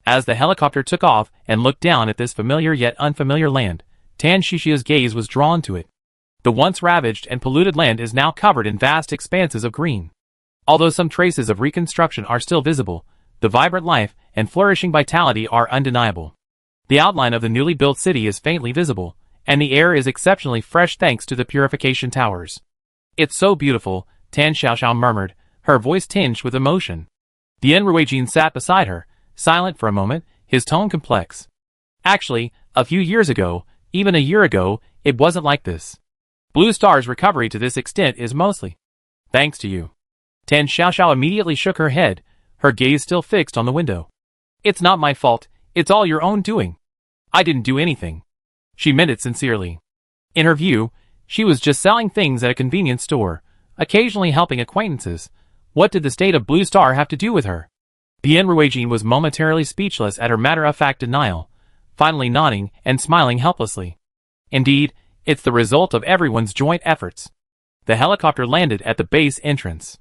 A: As the helicopter took off and looked down at this familiar yet unfamiliar land, Tan Xiaoxiao's gaze was drawn to it. The once ravaged and polluted land is now covered in vast expanses of green. Although some traces of reconstruction are still visible, the vibrant life and flourishing vitality are undeniable. The outline of the newly built city is faintly visible, and the air is exceptionally fresh thanks to the purification towers. It's so beautiful, Tan Xiaoxiao murmured, her voice tinged with emotion. Bien Ruijin sat beside her, silent for a moment, his tone complex. Actually, a few years ago, even a year ago, it wasn't like this. Blue Star's recovery to this extent is mostly thanks to you. Tan Xiaoxiao immediately shook her head, her gaze still fixed on the window. It's not my fault, it's all your own doing. I didn't do anything. She meant it sincerely. In her view, she was just selling things at a convenience store, occasionally helping acquaintances. What did the state of Blue Star have to do with her? Bien Ruijin was momentarily speechless at her matter-of-fact denial, finally nodding and smiling helplessly. Indeed, it's the result of everyone's joint efforts. The helicopter landed at the base entrance.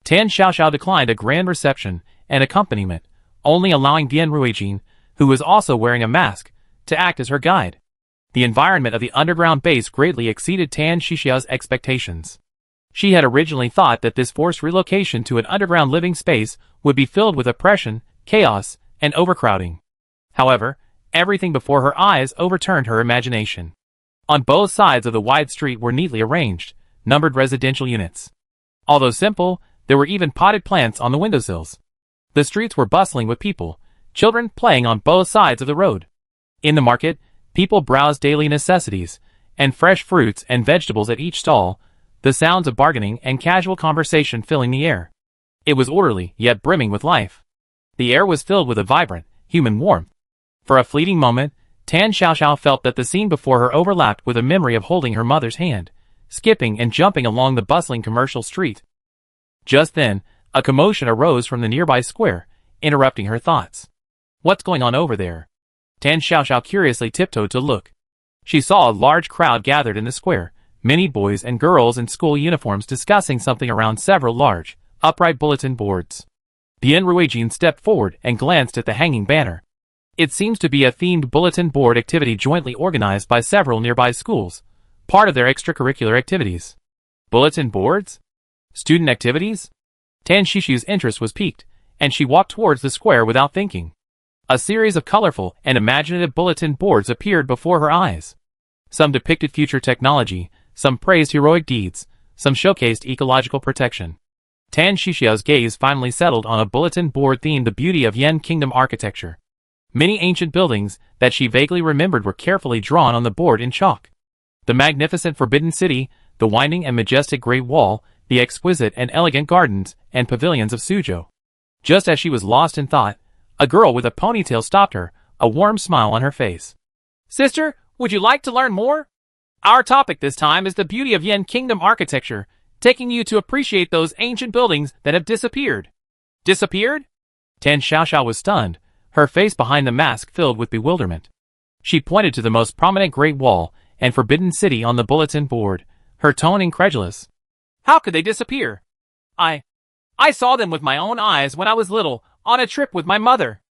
A: Tan Xiaoxiao declined a grand reception and accompaniment, only allowing Bien Ruijin, who was also wearing a mask, to act as her guide. The environment of the underground base greatly exceeded Tan Xiaoxiao's expectations. She had originally thought that this forced relocation to an underground living space would be filled with oppression, chaos, and overcrowding. However, everything before her eyes overturned her imagination. On both sides of the wide street were neatly arranged, numbered residential units. Although simple, there were even potted plants on the windowsills. The streets were bustling with people, children playing on both sides of the road. In the market, people browsed daily necessities, and fresh fruits and vegetables at each stall, the sounds of bargaining and casual conversation filling the air. It was orderly, yet brimming with life. The air was filled with a vibrant, human warmth. For a fleeting moment, Tan Xiaoxiao felt that the scene before her overlapped with a memory of holding her mother's hand, skipping and jumping along the bustling commercial street. Just then, a commotion arose from the nearby square, interrupting her thoughts. What's going on over there? Tan Xiaoxiao curiously tiptoed to look. She saw a large crowd gathered in the square, many boys and girls in school uniforms discussing something around several large, upright bulletin boards. Bian Ruijin stepped forward and glanced at the hanging banner. It seems to be a themed bulletin board activity jointly organized by several nearby schools, part of their extracurricular activities. Bulletin boards? Student activities? Tan Shishi's interest was piqued, and she walked towards the square without thinking. A series of colorful and imaginative bulletin boards appeared before her eyes. Some depicted future technology, some praised heroic deeds, some showcased ecological protection. Tan Shishi's gaze finally settled on a bulletin board themed the beauty of Yan Kingdom architecture. Many ancient buildings that she vaguely remembered were carefully drawn on the board in chalk. The magnificent Forbidden City, the winding and majestic Great Wall, the exquisite and elegant gardens and pavilions of Suzhou. Just as she was lost in thought, a girl with a ponytail stopped her, a warm smile on her face. "Sister, would you like to learn more? Our topic this time is the beauty of Yan Kingdom architecture, taking you to appreciate those ancient buildings that have disappeared." Disappeared? Tan Xiaoxiao was stunned, her face behind the mask filled with bewilderment. She pointed to the most prominent Great Wall and Forbidden City on the bulletin board, her tone incredulous. "How could they disappear? I saw them with my own eyes when I was little, on a trip with my mother."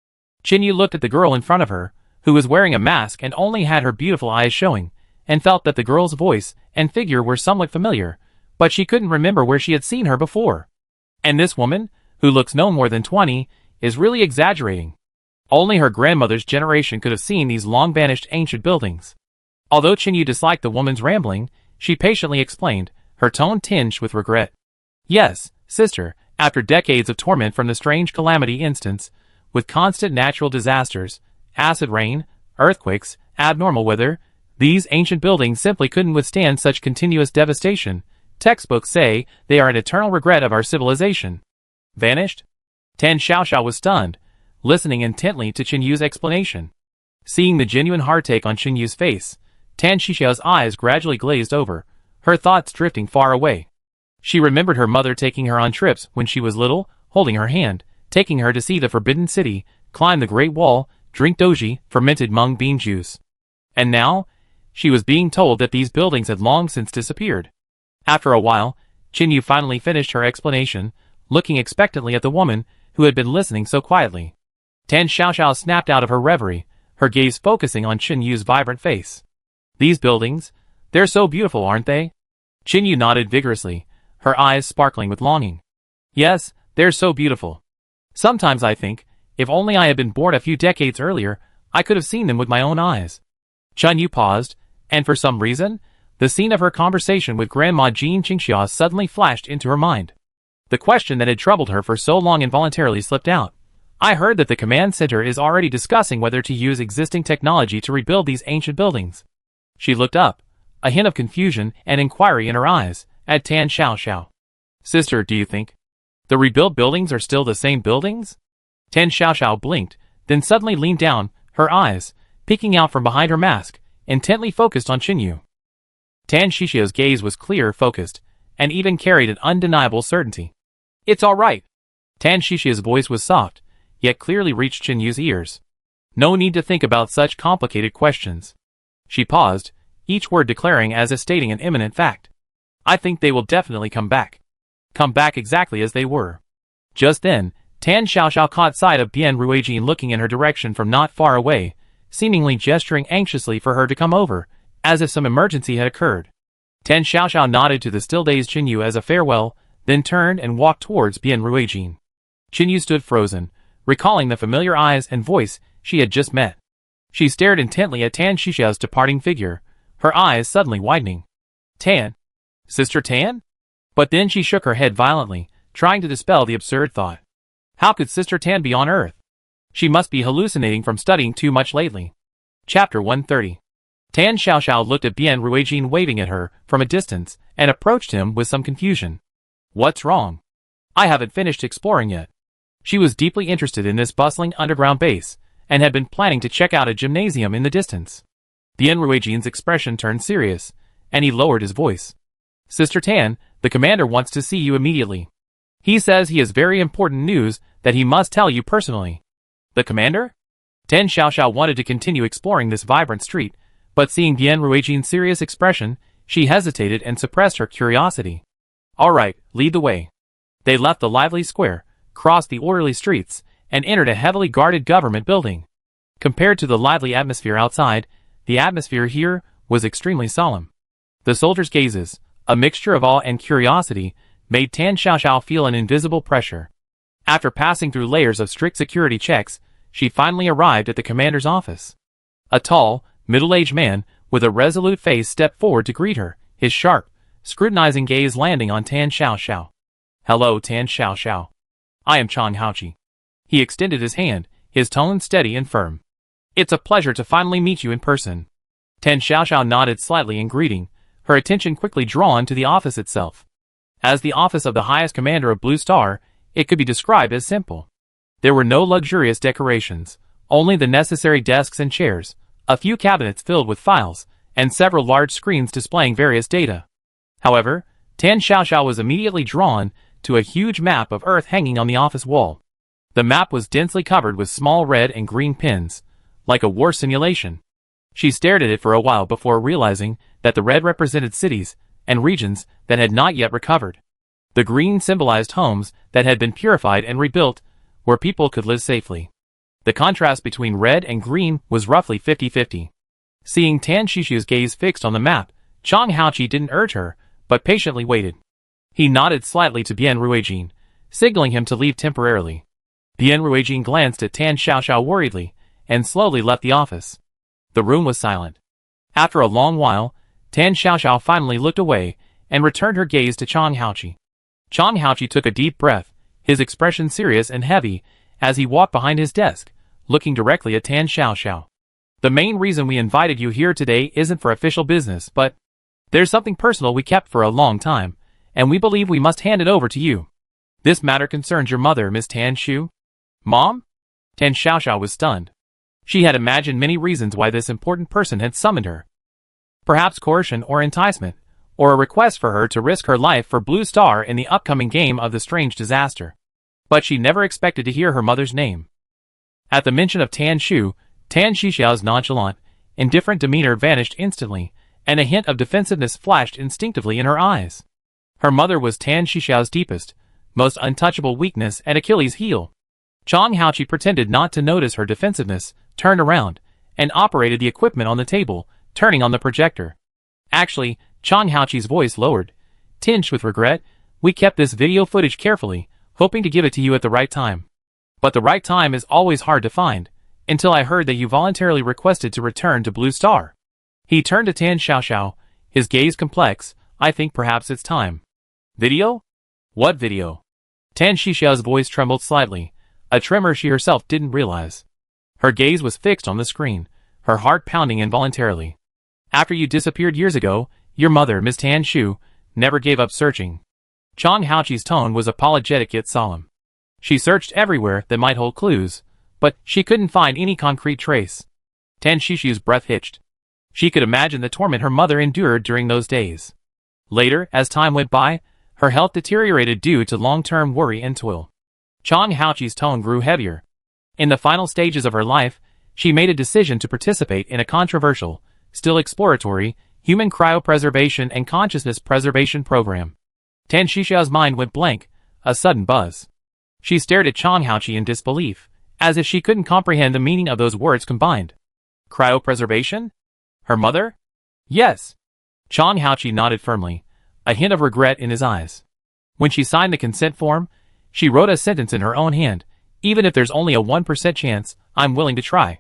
A: Qinyu looked at the girl in front of her, who was wearing a mask and only had her beautiful eyes showing, and felt that the girl's voice and figure were somewhat familiar, but she couldn't remember where she had seen her before. And this woman, who looks no more than 20, is really exaggerating. Only her grandmother's generation could have seen these long-vanished ancient buildings. Although Qinyu disliked the woman's rambling, she patiently explained, her tone tinged with regret. "Yes, sister, after decades of torment from the strange calamity instance, with constant natural disasters, acid rain, earthquakes, abnormal weather, these ancient buildings simply couldn't withstand such continuous devastation. Textbooks say they are an eternal regret of our civilization." Vanished? Tan Xiaoxiao was stunned, listening intently to Qinyu's explanation. Seeing the genuine heartache on Qinyu's face, Tan Xiaoxiao's eyes gradually glazed over, her thoughts drifting far away. She remembered her mother taking her on trips when she was little, holding her hand, taking her to see the Forbidden City, climb the Great Wall, drink doji, fermented mung bean juice. And now, she was being told that these buildings had long since disappeared. After a while, Qinyu finally finished her explanation, looking expectantly at the woman who had been listening so quietly. Tan Xiaoxiao snapped out of her reverie, her gaze focusing on Qinyu's vibrant face. "These buildings, they're so beautiful, aren't they?" Qinyu nodded vigorously, her eyes sparkling with longing. "Yes, they're so beautiful. Sometimes I think, if only I had been born a few decades earlier, I could have seen them with my own eyes." Qinyu paused, and for some reason, the scene of her conversation with Grandma Jean Qingxia suddenly flashed into her mind. The question that had troubled her for so long involuntarily slipped out. "I heard that the command center is already discussing whether to use existing technology to rebuild these ancient buildings." She looked up, a hint of confusion and inquiry in her eyes, at Tan Xiaoxiao. "Sister, do you think the rebuilt buildings are still the same buildings?" Tan Xiaoxiao blinked, then suddenly leaned down, her eyes, peeking out from behind her mask, intently focused on Qinyu. Tan Shishi's gaze was clear, focused, and even carried an undeniable certainty. "It's all right." Tan Shishi's voice was soft, yet clearly reached Qinyu's ears. "No need to think about such complicated questions." She paused, each word declaring as if stating an imminent fact. "I think they will definitely come back. Come back exactly as they were." Just then, Tan Xiaoxiao caught sight of Bian Ruijin looking in her direction from not far away, seemingly gesturing anxiously for her to come over, as if some emergency had occurred. Tan Xiaoxiao nodded to the still-dazed Qinyu as a farewell, then turned and walked towards Bian Ruijin. Qinyu stood frozen, recalling the familiar eyes and voice she had just met. She stared intently at Tan Xiaoxiao's departing figure, her eyes suddenly widening. Tan? Sister Tan? But then she shook her head violently, trying to dispel the absurd thought. How could Sister Tan be on Earth? She must be hallucinating from studying too much lately. Chapter 130. Tan Xiaoxiao looked at Bian Ruijin waving at her from a distance and approached him with some confusion. What's wrong? I haven't finished exploring yet. She was deeply interested in this bustling underground base and had been planning to check out a gymnasium in the distance. Bian Ruijin's expression turned serious, and he lowered his voice. Sister Tan, the commander wants to see you immediately. He says he has very important news that he must tell you personally. The commander? Tan Xiaoxiao wanted to continue exploring this vibrant street, but seeing Bian Ruijin's serious expression, she hesitated and suppressed her curiosity. All right, lead the way. They left the lively square, crossed the orderly streets, and entered a heavily guarded government building. Compared to the lively atmosphere outside, the atmosphere here was extremely solemn. The soldiers' gazes, a mixture of awe and curiosity, made Tan Xiaoxiao feel an invisible pressure. After passing through layers of strict security checks, she finally arrived at the commander's office. A tall, middle-aged man with a resolute face stepped forward to greet her, his sharp, scrutinizing gaze landing on Tan Xiaoxiao. Hello, Tan Xiaoxiao. I am Chang Haoqi. He extended his hand, his tone steady and firm. It's a pleasure to finally meet you in person. Tan Xiaoxiao nodded slightly in greeting, her attention quickly drawn to the office itself. As the office of the highest commander of Blue Star, it could be described as simple. There were no luxurious decorations, only the necessary desks and chairs, a few cabinets filled with files, and several large screens displaying various data. However, Tan Xiaoxiao was immediately drawn to a huge map of Earth hanging on the office wall. The map was densely covered with small red and green pins, like a war simulation. She stared at it for a while before realizing that the red represented cities and regions that had not yet recovered. The green symbolized homes that had been purified and rebuilt, where people could live safely. The contrast between red and green was roughly 50-50. Seeing Tan Xiaoxiao's gaze fixed on the map, Chang Haoqi didn't urge her, but patiently waited. He nodded slightly to Bian Ruijin, signaling him to leave temporarily. Bian Ruijin glanced at Tan Xiaoxiao worriedly, and slowly left the office. The room was silent. After a long while, Tan Xiaoxiao finally looked away, and returned her gaze to Chang Haoqi. Chang Haoqi took a deep breath, his expression serious and heavy, as he walked behind his desk, looking directly at Tan Xiaoxiao. The main reason we invited you here today isn't for official business, but there's something personal we kept for a long time, and we believe we must hand it over to you. This matter concerns your mother, Miss Tan Xu. Mom? Tan Xiaoxiao was stunned. She had imagined many reasons why this important person had summoned her. Perhaps coercion or enticement, or a request for her to risk her life for Blue Star in the upcoming game of the strange disaster. But she never expected to hear her mother's name. At the mention of Tan Xu, Tan Xiaoxiao's nonchalant, indifferent demeanor vanished instantly, and a hint of defensiveness flashed instinctively in her eyes. Her mother was Tan Xiaoxiao's deepest, most untouchable weakness and Achilles' heel. Chang Haoqi pretended not to notice her defensiveness, turned around, and operated the equipment on the table, turning on the projector. Actually, Chang Haoqi's voice lowered, tinged with regret. We kept this video footage carefully, hoping to give it to you at the right time. But the right time is always hard to find, until I heard that you voluntarily requested to return to Blue Star. He turned to Tan Xiaoxiao, his gaze complex. I think perhaps it's time. Video? What video? Tan Xiaoxiao's voice trembled slightly, a tremor she herself didn't realize. Her gaze was fixed on the screen, her heart pounding involuntarily. After you disappeared years ago, your mother, Miss Tan Xu, never gave up searching. Chang Haoqi's tone was apologetic yet solemn. She searched everywhere that might hold clues, but she couldn't find any concrete trace. Tan Xiaoxiao's breath hitched. She could imagine the torment her mother endured during those days. Later, as time went by, her health deteriorated due to long-term worry and toil. Chang Haoqi's tone grew heavier. In the final stages of her life, she made a decision to participate in a controversial, still exploratory, human cryopreservation and consciousness preservation program. Tan Xiaoxiao's mind went blank, a sudden buzz. She stared at Chang Haoqi in disbelief, as if she couldn't comprehend the meaning of those words combined. Cryopreservation? Her mother? Yes. Chang Haoqi nodded firmly, a hint of regret in his eyes. When she signed the consent form, she wrote a sentence in her own hand, even if there's only a 1% chance, I'm willing to try.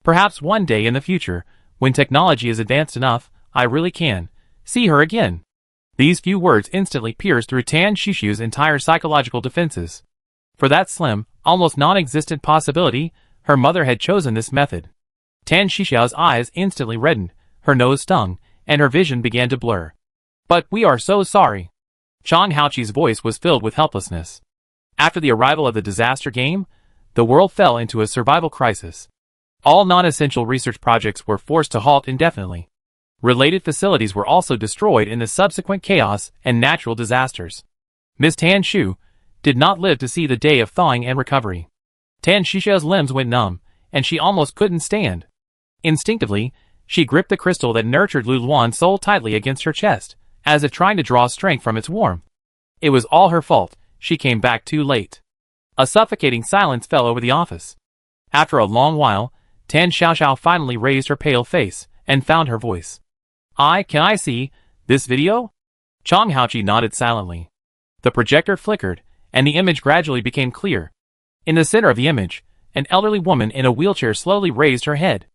A: Perhaps one day in the future, when technology is advanced enough, I really can see her again. These few words instantly pierced through Tan Shishu's entire psychological defenses. For that slim, almost non-existent possibility, her mother had chosen this method. Tan Shishu's eyes instantly reddened, her nose stung, and her vision began to blur. But we are so sorry. Chang Haoqi's voice was filled with helplessness. After the arrival of the disaster game, the world fell into a survival crisis. All non-essential research projects were forced to halt indefinitely. Related facilities were also destroyed in the subsequent chaos and natural disasters. Miss Tan Shu did not live to see the day of thawing and recovery. Tan Shishu's limbs went numb, and she almost couldn't stand. Instinctively, she gripped the crystal that nurtured Lu Luan's soul tightly against her chest, as if trying to draw strength from its warmth. It was all her fault. She came back too late. A suffocating silence fell over the office. After a long while, Tan Xiaoxiao finally raised her pale face and found her voice. Can I see this video? Chang Haoqi nodded silently. The projector flickered, and the image gradually became clear. In the center of the image, an elderly woman in a wheelchair slowly raised her head.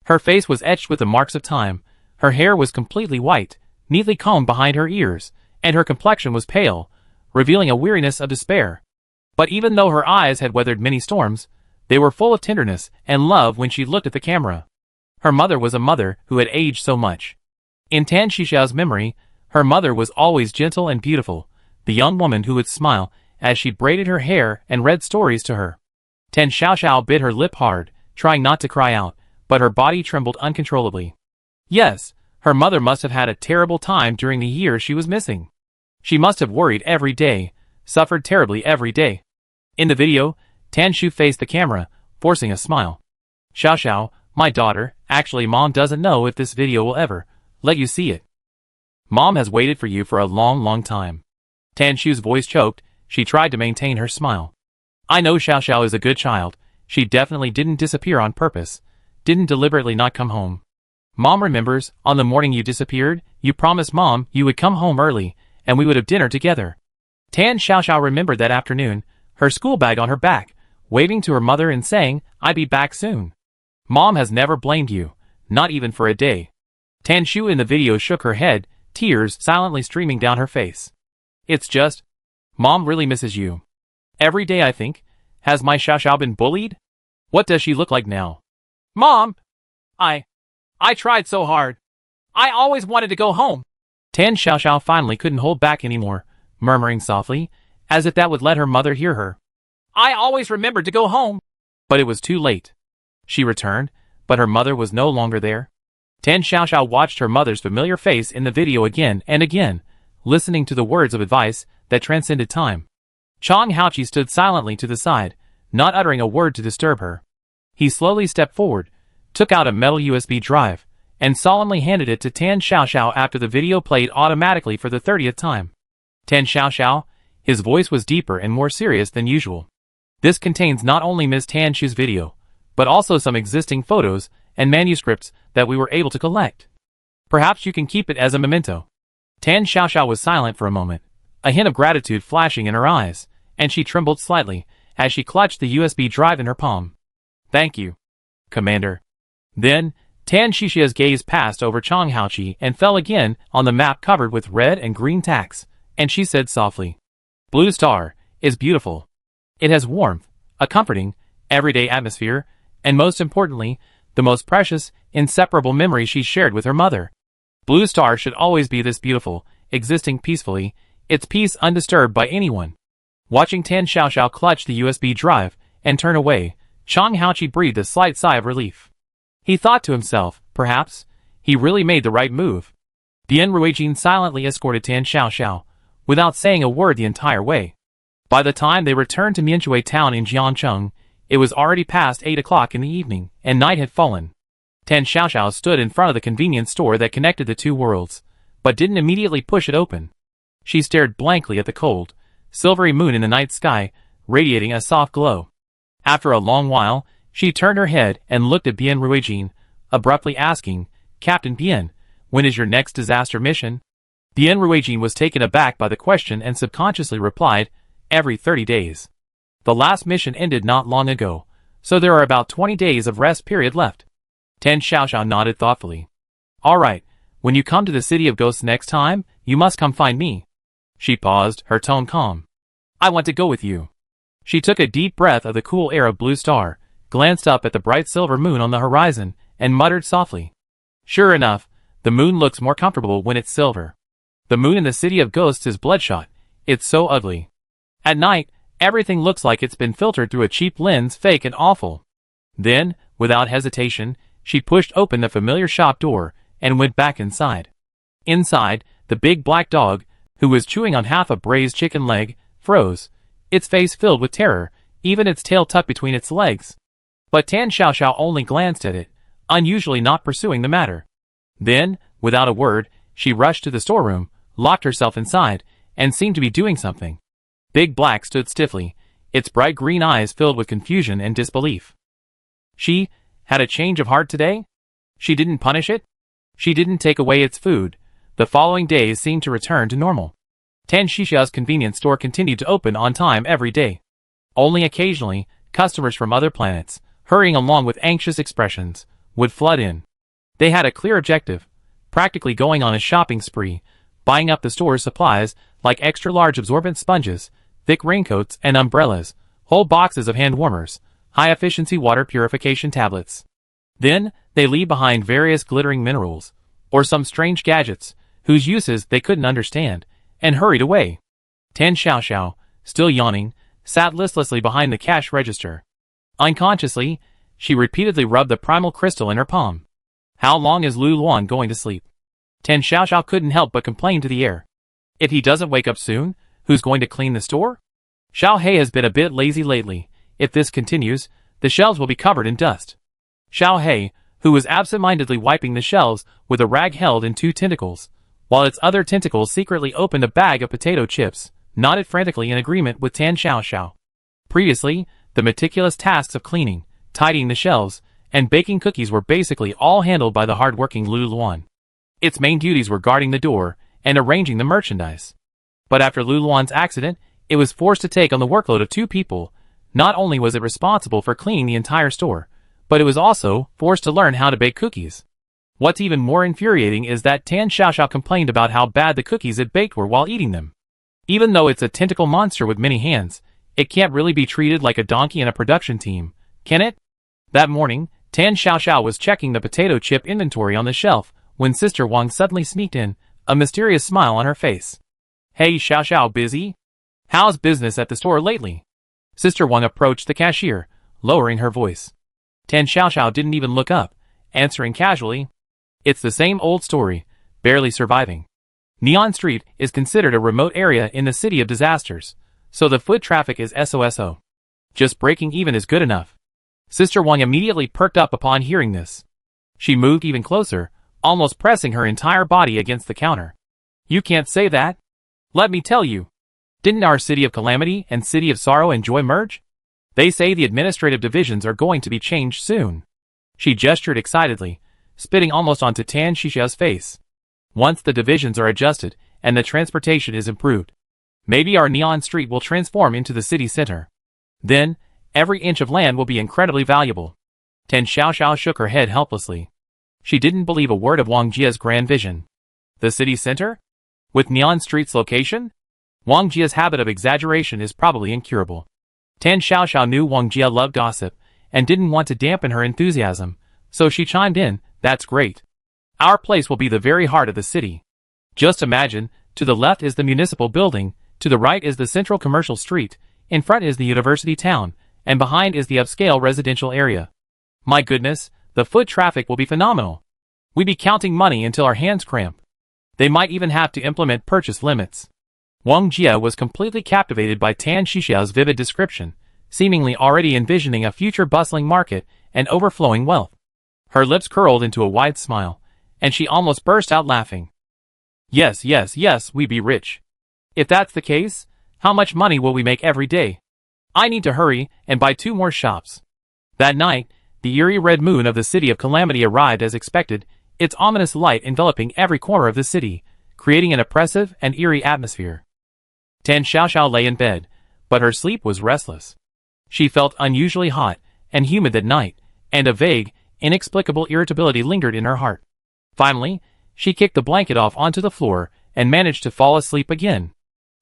A: Her face was etched with the marks of time, her hair was completely white, neatly combed behind her ears, and her complexion was pale, revealing a weariness of despair. But even though her eyes had weathered many storms, they were full of tenderness and love when she looked at the camera. Her mother was a mother who had aged so much. In Tan Shishu's memory, her mother was always gentle and beautiful, the young woman who would smile as she braided her hair and read stories to her. Tan Xiaoxiao bit her lip hard, trying not to cry out, but her body trembled uncontrollably. Yes, her mother must have had a terrible time during the years she was missing. She must have worried every day, suffered terribly every day. In the video, Tan Shu faced the camera, forcing a smile. Xiaoxiao, my daughter, actually Mom doesn't know if this video will ever let you see it. Mom has waited for you for a long time. Tan Shu's voice choked, she tried to maintain her smile. I know Xiaoxiao is a good child, she definitely didn't disappear on purpose, didn't deliberately not come home. Mom remembers, on the morning you disappeared, you promised Mom you would come home early, and we would have dinner together. Tan Xiaoxiao remembered that afternoon, her school bag on her back, waving to her mother and saying, I'd be back soon. Mom has never blamed you, not even for a day. Tan Shu in the video shook her head, tears silently streaming down her face. It's just, Mom really misses you. Every day I think, has my Xiaoxiao been bullied? What does she look like now? Mom! I tried so hard. I always wanted to go home. Tan Xiaoxiao finally couldn't hold back anymore, murmuring softly, as if that would let her mother hear her. I always remembered to go home. But it was too late. She returned, but her mother was no longer there. Tan Xiaoxiao watched her mother's familiar face in the video again and again, listening to the words of advice that transcended time. Chang Haoqi stood silently to the side, not uttering a word to disturb her. He slowly stepped forward, took out a metal USB drive, and solemnly handed it to Tan Xiaoxiao after the video played automatically for the 30th time. Tan Xiaoxiao, his voice was deeper and more serious than usual. This contains not only Ms. Tan Shu's video, but also some existing photos and manuscripts that we were able to collect. Perhaps you can keep it as a memento. Tan Xiaoxiao was silent for a moment, a hint of gratitude flashing in her eyes, and she trembled slightly as she clutched the USB drive in her palm. Thank you, Commander. Then, Tan Shishu's gaze passed over Chang Haoqi and fell again on the map covered with red and green tacks, and she said softly, Blue Star is beautiful. It has warmth, a comforting, everyday atmosphere, and most importantly, the most precious, inseparable memory she shared with her mother. Blue Star should always be this beautiful, existing peacefully, its peace undisturbed by anyone. Watching Tan Xiaoxiao clutch the USB drive and turn away, Chang Haoqi breathed a slight sigh of relief. He thought to himself, perhaps, he really made the right move. Bian Ruijin silently escorted Tan Xiaoxiao, without saying a word the entire way. By the time they returned to Mianchui town in Jiangcheng, it was already past 8 o'clock in the evening, and night had fallen. Tan Xiaoxiao stood in front of the convenience store that connected the two worlds, but didn't immediately push it open. She stared blankly at the cold, silvery moon in the night sky, radiating a soft glow. After a long while, she turned her head and looked at Bian Ruijin, abruptly asking, Captain Bian, when is your next disaster mission? The Enruaging was taken aback by the question and subconsciously replied, every 30 days. The last mission ended not long ago, so there are about 20 days of rest period left. Tan Xiaoxiao nodded thoughtfully. Alright, when you come to the City of Ghosts next time, you must come find me. She paused, her tone calm. I want to go with you. She took a deep breath of the cool air of Blue Star, glanced up at the bright silver moon on the horizon, and muttered softly. Sure enough, the moon looks more comfortable when it's silver. The moon in the City of Ghosts is bloodshot. It's so ugly. At night, everything looks like it's been filtered through a cheap lens, fake and awful. Then, without hesitation, she pushed open the familiar shop door and went back inside. Inside, the big black dog, who was chewing on half a braised chicken leg, froze, its face filled with terror, even its tail tucked between its legs. But Tan Xiaoxiao only glanced at it, unusually not pursuing the matter. Then, without a word, she rushed to the storeroom, locked herself inside, and seemed to be doing something. Big Black stood stiffly, its bright green eyes filled with confusion and disbelief. She had a change of heart today? She didn't punish it? She didn't take away its food. The following days seemed to return to normal. Tan Xiaoxiao's convenience store continued to open on time every day. Only occasionally, customers from other planets, hurrying along with anxious expressions, would flood in. They had a clear objective, practically going on a shopping spree, buying up the store's supplies like extra-large absorbent sponges, thick raincoats and umbrellas, whole boxes of hand warmers, high-efficiency water purification tablets. Then, they leave behind various glittering minerals, or some strange gadgets, whose uses they couldn't understand, and hurried away. Tan Xiaoxiao, still yawning, sat listlessly behind the cash register. Unconsciously, she repeatedly rubbed the primal crystal in her palm. How long is Lu Luan going to sleep? Tan Xiaoxiao couldn't help but complain to the air. If he doesn't wake up soon, who's going to clean the store? Xiao Hei has been a bit lazy lately. If this continues, the shelves will be covered in dust. Xiao Hei, who was absent-mindedly wiping the shelves with a rag held in 2 tentacles, while its other tentacles secretly opened a bag of potato chips, nodded frantically in agreement with Tan Xiaoxiao. Previously, the meticulous tasks of cleaning, tidying the shelves, and baking cookies were basically all handled by the hard-working Lu Luan. Its main duties were guarding the door and arranging the merchandise. But after Lu Luan's accident, it was forced to take on the workload of 2 people. Not only was it responsible for cleaning the entire store, but it was also forced to learn how to bake cookies. What's even more infuriating is that Tan Xiaoxiao complained about how bad the cookies it baked were while eating them. Even though it's a tentacle monster with many hands, it can't really be treated like a donkey in a production team, can it? That morning, Tan Xiaoxiao was checking the potato chip inventory on the shelf when Sister Wang suddenly sneaked in, a mysterious smile on her face. Hey Xiaoxiao, busy? How's business at the store lately? Sister Wang approached the cashier, lowering her voice. Tan Xiaoxiao didn't even look up, answering casually. It's the same old story, barely surviving. Neon Street is considered a remote area in the City of Disasters, so the foot traffic is SOSO. Just breaking even is good enough. Sister Wang immediately perked up upon hearing this. She moved even closer, almost pressing her entire body against the counter. You can't say that. Let me tell you. Didn't our City of Calamity and City of Sorrow and Joy merge? They say the administrative divisions are going to be changed soon. She gestured excitedly, spitting almost onto Tan Xiaoxiao's face. Once the divisions are adjusted and the transportation is improved, maybe our Neon Street will transform into the city center. Then, every inch of land will be incredibly valuable. Tan Xiaoxiao shook her head helplessly. She didn't believe a word of Wang Jia's grand vision. The city center? With Neon Street's location? Wang Jia's habit of exaggeration is probably incurable. Tan Xiaoxiao knew Wang Jia loved gossip and didn't want to dampen her enthusiasm, so she chimed in, that's great. Our place will be the very heart of the city. Just imagine, to the left is the municipal building, to the right is the central commercial street, in front is the university town, and behind is the upscale residential area. My goodness, the foot traffic will be phenomenal. We'd be counting money until our hands cramp. They might even have to implement purchase limits. Wang Jia was completely captivated by Tan Xiaoxiao's vivid description, seemingly already envisioning a future bustling market and overflowing wealth. Her lips curled into a wide smile, and she almost burst out laughing. Yes, we be rich. If that's the case, how much money will we make every day? I need to hurry and buy 2 more shops. That night, the eerie red moon of the City of Calamity arrived as expected, its ominous light enveloping every corner of the city, creating an oppressive and eerie atmosphere. Tan Xiaoxiao lay in bed, but her sleep was restless. She felt unusually hot and humid that night, and a vague, inexplicable irritability lingered in her heart. Finally, she kicked the blanket off onto the floor and managed to fall asleep again.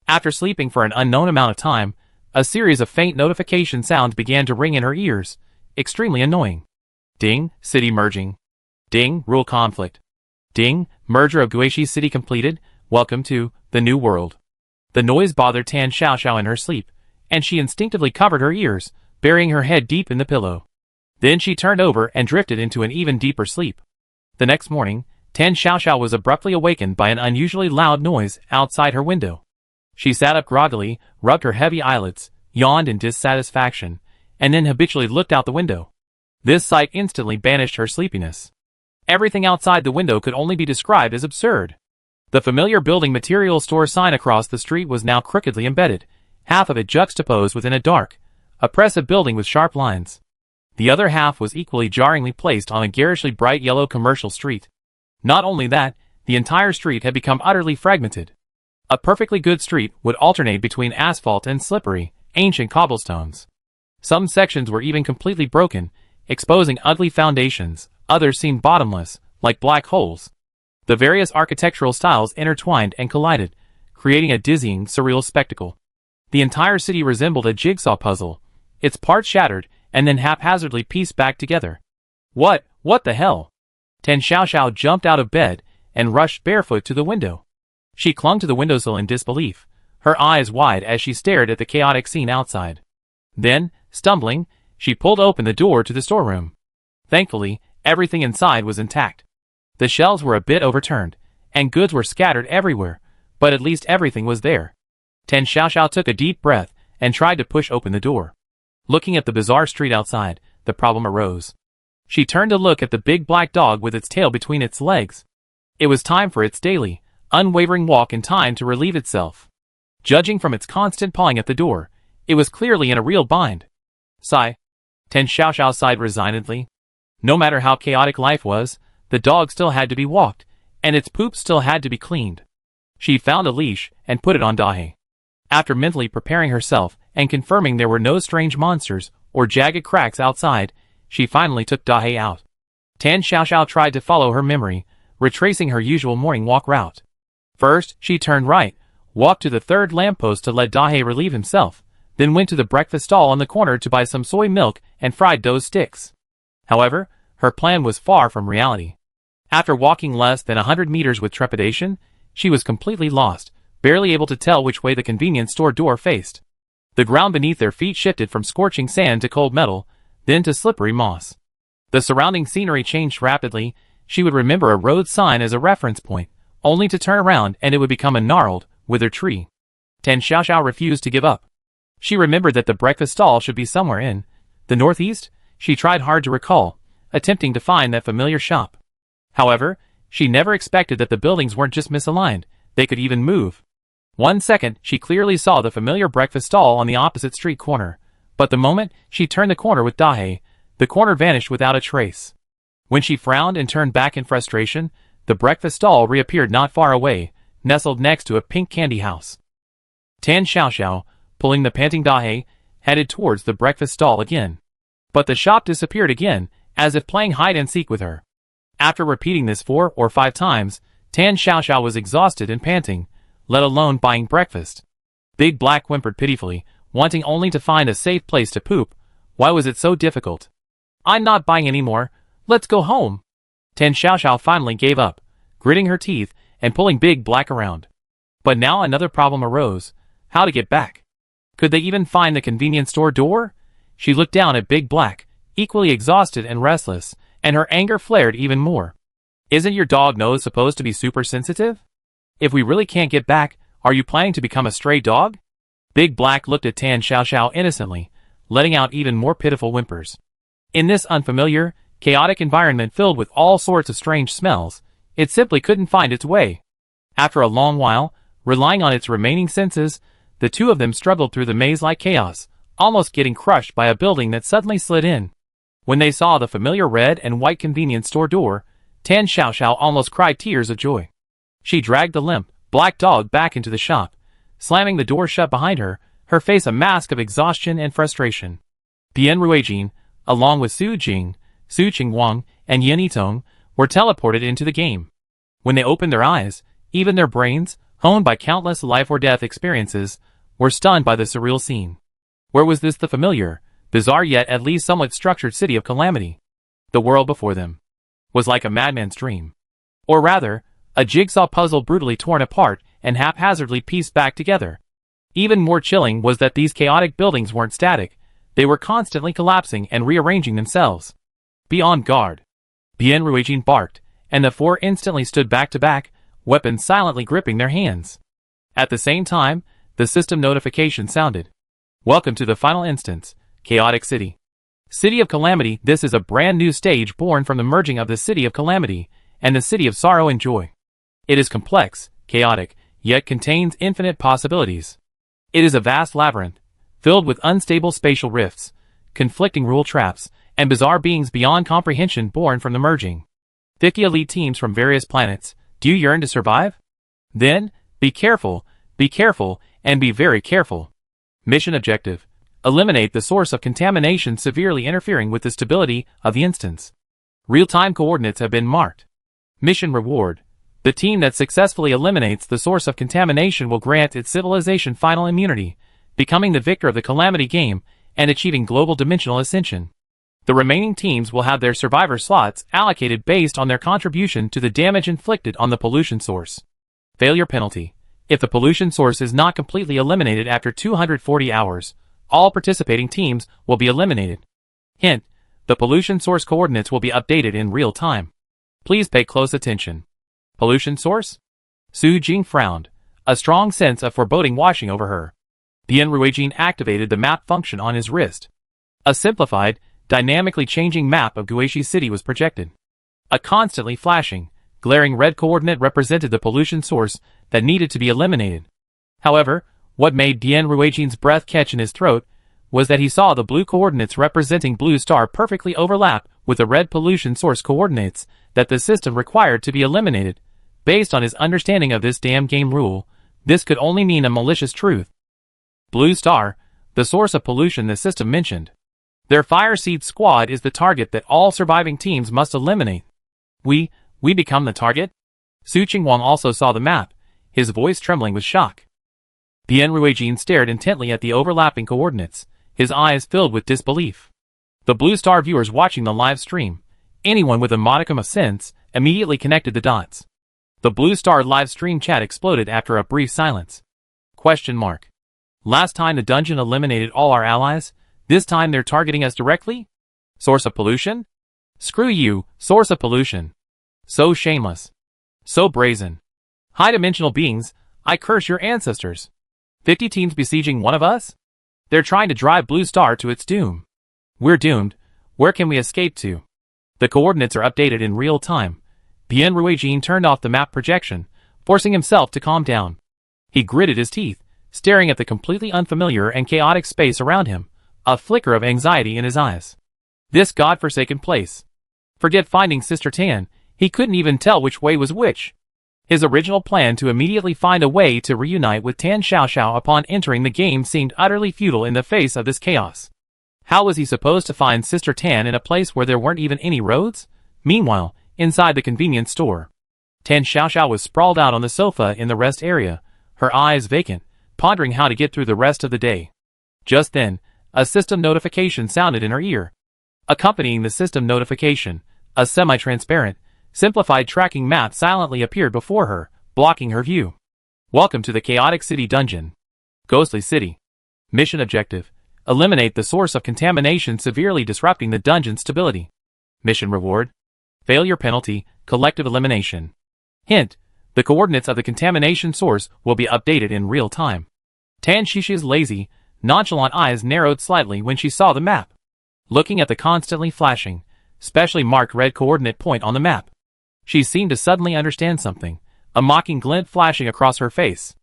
A: After sleeping for an unknown amount of time, a series of faint notification sounds began to ring in her ears, extremely annoying. Ding, city merging. Ding, rule conflict. Ding, merger of Guishi City completed, welcome to the new world. The noise bothered Tan Xiaoxiao in her sleep, and she instinctively covered her ears, burying her head deep in the pillow. Then she turned over and drifted into an even deeper sleep. The next morning, Tan Xiaoxiao was abruptly awakened by an unusually loud noise outside her window. She sat up groggily, rubbed her heavy eyelids, yawned in dissatisfaction, and then habitually looked out the window. This sight instantly banished her sleepiness. Everything outside the window could only be described as absurd. The familiar building material store sign across the street was now crookedly embedded, half of it juxtaposed within a dark, oppressive building with sharp lines. The other half was equally jarringly placed on a garishly bright yellow commercial street. Not only that, the entire street had become utterly fragmented. A perfectly good street would alternate between asphalt and slippery, ancient cobblestones. Some sections were even completely broken, exposing ugly foundations. Others seemed bottomless, like black holes. The various architectural styles intertwined and collided, creating a dizzying, surreal spectacle. The entire city resembled a jigsaw puzzle, its parts shattered and then haphazardly pieced back together. What the hell? Tan Xiaoxiao jumped out of bed and rushed barefoot to the window. She clung to the windowsill in disbelief, her eyes wide as she stared at the chaotic scene outside. Then, stumbling, she pulled open the door to the storeroom. Thankfully, everything inside was intact. The shelves were a bit overturned, and goods were scattered everywhere, but at least everything was there. Tan Xiaoxiao took a deep breath and tried to push open the door. Looking at the bizarre street outside, the problem arose. She turned to look at the big black dog with its tail between its legs. It was time for its daily, unwavering walk in time to relieve itself. Judging from its constant pawing at the door, it was clearly in a real bind. Sigh. Tan Xiaoxiao sighed resignedly. No matter how chaotic life was, the dog still had to be walked, and its poop still had to be cleaned. She found a leash and put it on Dahe. After mentally preparing herself and confirming there were no strange monsters or jagged cracks outside, she finally took Dahe out. Tan Xiaoxiao tried to follow her memory, retracing her usual morning walk route. First, she turned right, walked to the third lamppost to let Dahe relieve himself, then went to the breakfast stall on the corner to buy some soy milk and fried dough sticks. However, her plan was far from reality. After walking less than 100 meters with trepidation, she was completely lost, barely able to tell which way the convenience store door faced. The ground beneath their feet shifted from scorching sand to cold metal, then to slippery moss. The surrounding scenery changed rapidly. She would remember a road sign as a reference point, only to turn around and it would become a gnarled, withered tree. Tan Xiaoxiao refused to give up. She remembered that the breakfast stall should be somewhere in the northeast. She tried hard to recall, attempting to find that familiar shop. However, she never expected that the buildings weren't just misaligned, they could even move. 1 second, she clearly saw the familiar breakfast stall on the opposite street corner, but the moment she turned the corner with Dahe, the corner vanished without a trace. When she frowned and turned back in frustration, the breakfast stall reappeared not far away, nestled next to a pink candy house. Tan Xiaoxiao, pulling the panting Dahe, headed towards the breakfast stall again. But the shop disappeared again, as if playing hide-and-seek with her. After repeating this 4 or 5 times, Tan Xiaoxiao was exhausted and panting, let alone buying breakfast. Big Black whimpered pitifully, wanting only to find a safe place to poop. Why was it so difficult? I'm not buying anymore. Let's go home. Tan Xiaoxiao finally gave up, gritting her teeth and pulling Big Black around. But now another problem arose. How to get back? Could they even find the convenience store door? She looked down at Big Black, equally exhausted and restless, and her anger flared even more. Isn't your dog nose supposed to be super sensitive? If we really can't get back, are you planning to become a stray dog? Big Black looked at Tan Xiaoxiao innocently, letting out even more pitiful whimpers. In this unfamiliar, chaotic environment filled with all sorts of strange smells, it simply couldn't find its way. After a long while, relying on its remaining senses, the two of them struggled through the maze-like chaos, almost getting crushed by a building that suddenly slid in. When they saw the familiar red and white convenience store door, Tan Xiaoxiao almost cried tears of joy. She dragged the limp, black dog back into the shop, slamming the door shut behind her, her face a mask of exhaustion and frustration. Bian Ruijin, along with Su Jing, Su Qingwang, and Yin Yitong, were teleported into the game. When they opened their eyes, even their brains, honed by countless life-or-death experiences, were stunned by the surreal scene. Where was this the familiar, bizarre yet at least somewhat structured city of calamity? The world before them was like a madman's dream. Or rather, a jigsaw puzzle brutally torn apart and haphazardly pieced back together. Even more chilling was that these chaotic buildings weren't static, they were constantly collapsing and rearranging themselves. Be on guard. Bian Ruijin barked, and the four instantly stood back to back, weapons silently gripping their hands. At the same time, the system notification sounded. Welcome to the final instance, Chaotic City. City of Calamity. This is a brand new stage born from the merging of the City of Calamity and the City of Sorrow and Joy. It is complex, chaotic, yet contains infinite possibilities. It is a vast labyrinth, filled with unstable spatial rifts, conflicting rule traps, and bizarre beings beyond comprehension born from the merging. 50 elite teams from various planets. Do you yearn to survive? Then, be careful, and be very careful. Mission objective: eliminate the source of contamination severely interfering with the stability of the instance. Real-time coordinates have been marked. Mission reward: the team that successfully eliminates the source of contamination will grant its civilization final immunity, becoming the victor of the Calamity game and achieving global dimensional ascension. The remaining teams will have their survivor slots allocated based on their contribution to the damage inflicted on the pollution source. Failure penalty: if the pollution source is not completely eliminated after 240 hours, all participating teams will be eliminated. Hint: the pollution source coordinates will be updated in real time. Please pay close attention. Pollution source? Su Jing frowned, a strong sense of foreboding washing over her. Bian Ruijin activated the map function on his wrist. A simplified, dynamically changing map of Guishi City was projected. A constantly flashing, glaring red coordinate represented the pollution source that needed to be eliminated. However, what made Bian Ruijin's breath catch in his throat was that he saw the blue coordinates representing Blue Star perfectly overlap with the red pollution source coordinates that the system required to be eliminated. Based on his understanding of this damn game rule, this could only mean a malicious truth. Blue Star, the source of pollution the system mentioned. Their Fire Seed squad is the target that all surviving teams must eliminate. We become the target? Su Qingwang also saw the map, his voice trembling with shock. Bian Ruijin stared intently at the overlapping coordinates, his eyes filled with disbelief. The Blue Star viewers watching the live stream, anyone with a modicum of sense, immediately connected the dots. The Blue Star live stream chat exploded after a brief silence. Question mark. Last time the dungeon eliminated all our allies, this time they're targeting us directly? Source of pollution? Screw you, source of pollution. So shameless. So brazen. High-dimensional beings, I curse your ancestors. 50 teams besieging one of us? They're trying to drive Blue Star to its doom. We're doomed. Where can we escape to? The coordinates are updated in real time. Bian Ruijin turned off the map projection, forcing himself to calm down. He gritted his teeth, staring at the completely unfamiliar and chaotic space around him, a flicker of anxiety in his eyes. This godforsaken place. Forget finding Sister Tan, he couldn't even tell which way was which. His original plan to immediately find a way to reunite with Tan Xiaoxiao upon entering the game seemed utterly futile in the face of this chaos. How was he supposed to find Sister Tan in a place where there weren't even any roads? Meanwhile, inside the convenience store, Tan Xiaoxiao was sprawled out on the sofa in the rest area, her eyes vacant, pondering how to get through the rest of the day. Just then, a system notification sounded in her ear. Accompanying the system notification, a semi-transparent, simplified tracking map silently appeared before her, blocking her view. Welcome to the Chaotic City Dungeon. Ghostly City. Mission objective: eliminate the source of contamination severely disrupting the dungeon's stability. Mission reward: failure penalty, collective elimination. Hint: the coordinates of the contamination source will be updated in real time. Tan Shishi's lazy, nonchalant eyes narrowed slightly when she saw the map. Looking at the constantly flashing, specially marked red coordinate point on the map, she seemed to suddenly understand something, a mocking glint flashing across her face.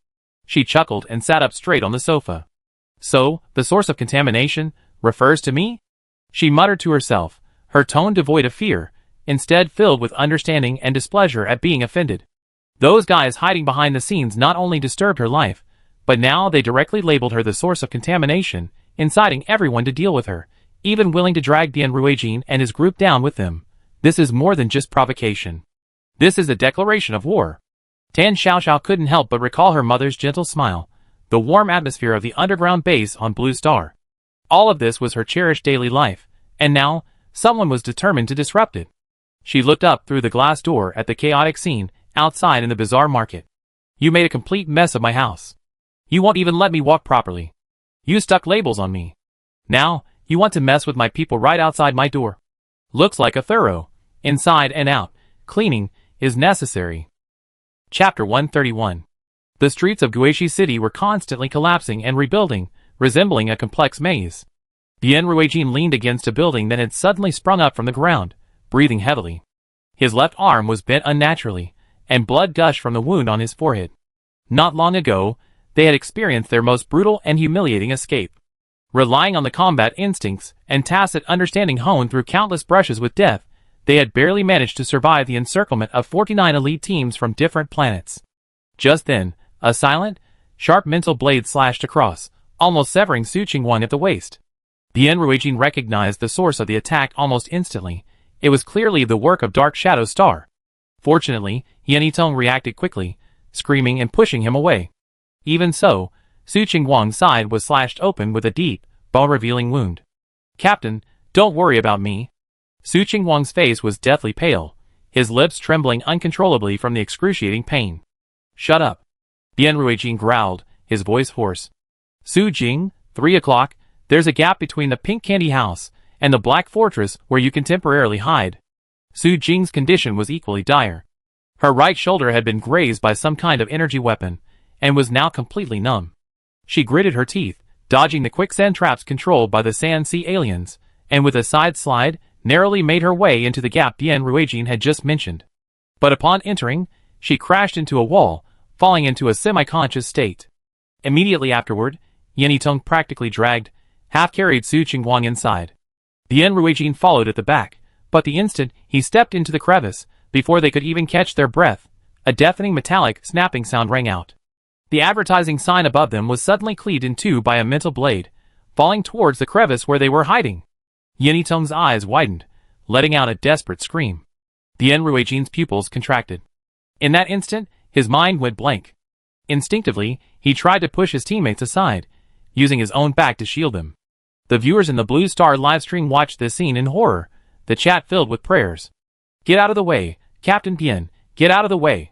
A: She chuckled and sat up straight on the sofa. So, the source of contamination refers to me? She muttered to herself, her tone devoid of fear, instead filled with understanding and displeasure at being offended. Those guys hiding behind the scenes not only disturbed her life, but now they directly labeled her the source of contamination, inciting everyone to deal with her, even willing to drag Bien Ruijin and his group down with them. This is more than just provocation. This is a declaration of war. Tan Xiaoxiao couldn't help but recall her mother's gentle smile, the warm atmosphere of the underground base on Blue Star. All of this was her cherished daily life, and now, someone was determined to disrupt it. She looked up through the glass door at the chaotic scene outside in the bazaar market. You made a complete mess of my house. You won't even let me walk properly. You stuck labels on me. Now, you want to mess with my people right outside my door. Looks like a thorough, inside and out, cleaning is necessary. Chapter 131. The streets of Guishi City were constantly collapsing and rebuilding, resembling a complex maze. Bien Ruijin leaned against a building that had suddenly sprung up from the ground, breathing heavily. His left arm was bent unnaturally, and blood gushed from the wound on his forehead. Not long ago, they had experienced their most brutal and humiliating escape. Relying on the combat instincts and tacit understanding honed through countless brushes with death, they had barely managed to survive the encirclement of 49 elite teams from different planets. Just then, a silent, sharp mental blade slashed across, almost severing Su Qingwang at the waist. Bien Ruijin recognized the source of the attack almost instantly. It was clearly the work of Dark Shadow Star. Fortunately, Yanitong reacted quickly, screaming and pushing him away. Even so, Su Qingwang's side was slashed open with a deep, bone-revealing wound. Captain, don't worry about me. Su Qingwang's face was deathly pale, his lips trembling uncontrollably from the excruciating pain. Shut up. Bien Ruijin growled, his voice hoarse. Su Jing, 3 o'clock, there's a gap between the Pink Candy House and the Black Fortress where you can temporarily hide. Su Jing's condition was equally dire. Her right shoulder had been grazed by some kind of energy weapon, and was now completely numb. She gritted her teeth, dodging the quicksand traps controlled by the Sand Sea aliens, and with a side slide, narrowly made her way into the gap Bien Ruijin had just mentioned. But upon entering, she crashed into a wall, falling into a semi-conscious state. Immediately afterward, Yanitong practically dragged, half-carried Su Qingwang inside. Bien Ruijin followed at the back, but the instant he stepped into the crevice, before they could even catch their breath, a deafening metallic snapping sound rang out. The advertising sign above them was suddenly cleaved in two by a mental blade, falling towards the crevice where they were hiding. Yanitong's eyes widened, letting out a desperate scream. Bien Ruijin's pupils contracted. In that instant, his mind went blank. Instinctively, he tried to push his teammates aside, using his own back to shield them. The viewers in the Blue Star livestream watched this scene in horror, the chat filled with prayers. Get out of the way, Captain Bien, get out of the way.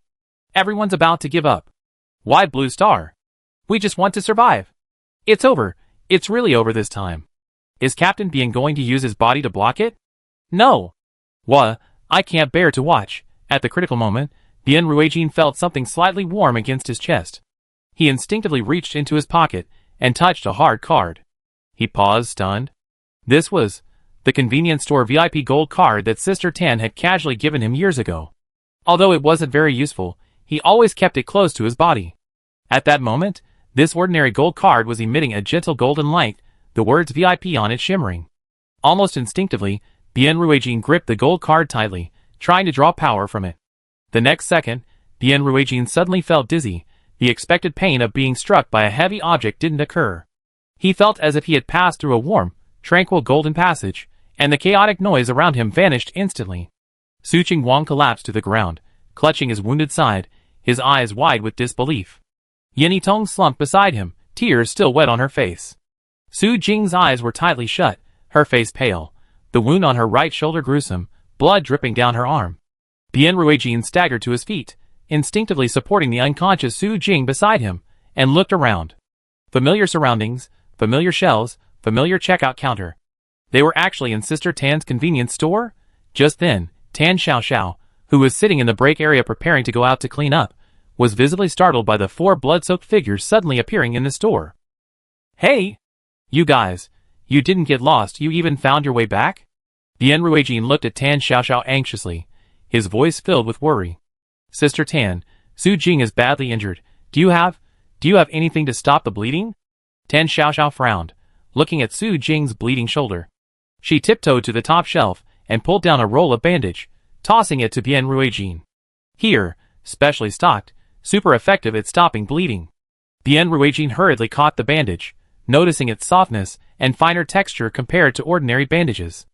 A: Everyone's about to give up. Why Blue Star? We just want to survive. It's over, it's really over this time. Is Captain Bien going to use his body to block it? No. Wha, I can't bear to watch. At the critical moment, Bien Ruijin felt something slightly warm against his chest. He instinctively reached into his pocket and touched a hard card. He paused, stunned. This was the convenience store VIP gold card that Sister Tan had casually given him years ago. Although it wasn't very useful, he always kept it close to his body. At that moment, this ordinary gold card was emitting a gentle golden light, the words VIP on it shimmering. Almost instinctively, Bien Ruijin gripped the gold card tightly, trying to draw power from it. The next second, Bien Ruijin suddenly felt dizzy. The expected pain of being struck by a heavy object didn't occur. He felt as if he had passed through a warm, tranquil golden passage, and the chaotic noise around him vanished instantly. Su Qingwang collapsed to the ground, clutching his wounded side, his eyes wide with disbelief. Yanitong slumped beside him, tears still wet on her face. Su Jing's eyes were tightly shut, her face pale, the wound on her right shoulder gruesome, blood dripping down her arm. Bien Ruijin staggered to his feet, instinctively supporting the unconscious Su Jing beside him, and looked around. Familiar surroundings, familiar shelves, familiar checkout counter. They were actually in Sister Tan's convenience store? Just then, Tan Xiaoxiao, who was sitting in the break area preparing to go out to clean up, was visibly startled by the 4 blood-soaked figures suddenly appearing in the store. Hey! You guys, you didn't get lost, you even found your way back? Bien Ruijin looked at Tan Xiaoxiao anxiously, his voice filled with worry. Sister Tan, Su Jing is badly injured. Do you have anything to stop the bleeding? Tan Xiaoxiao frowned, looking at Su Jing's bleeding shoulder. She tiptoed to the top shelf and pulled down a roll of bandage, tossing it to Bien Ruijin. Here, specially stocked, super effective at stopping bleeding. Bien Ruijin hurriedly caught the bandage, noticing its softness and finer texture compared to ordinary bandages.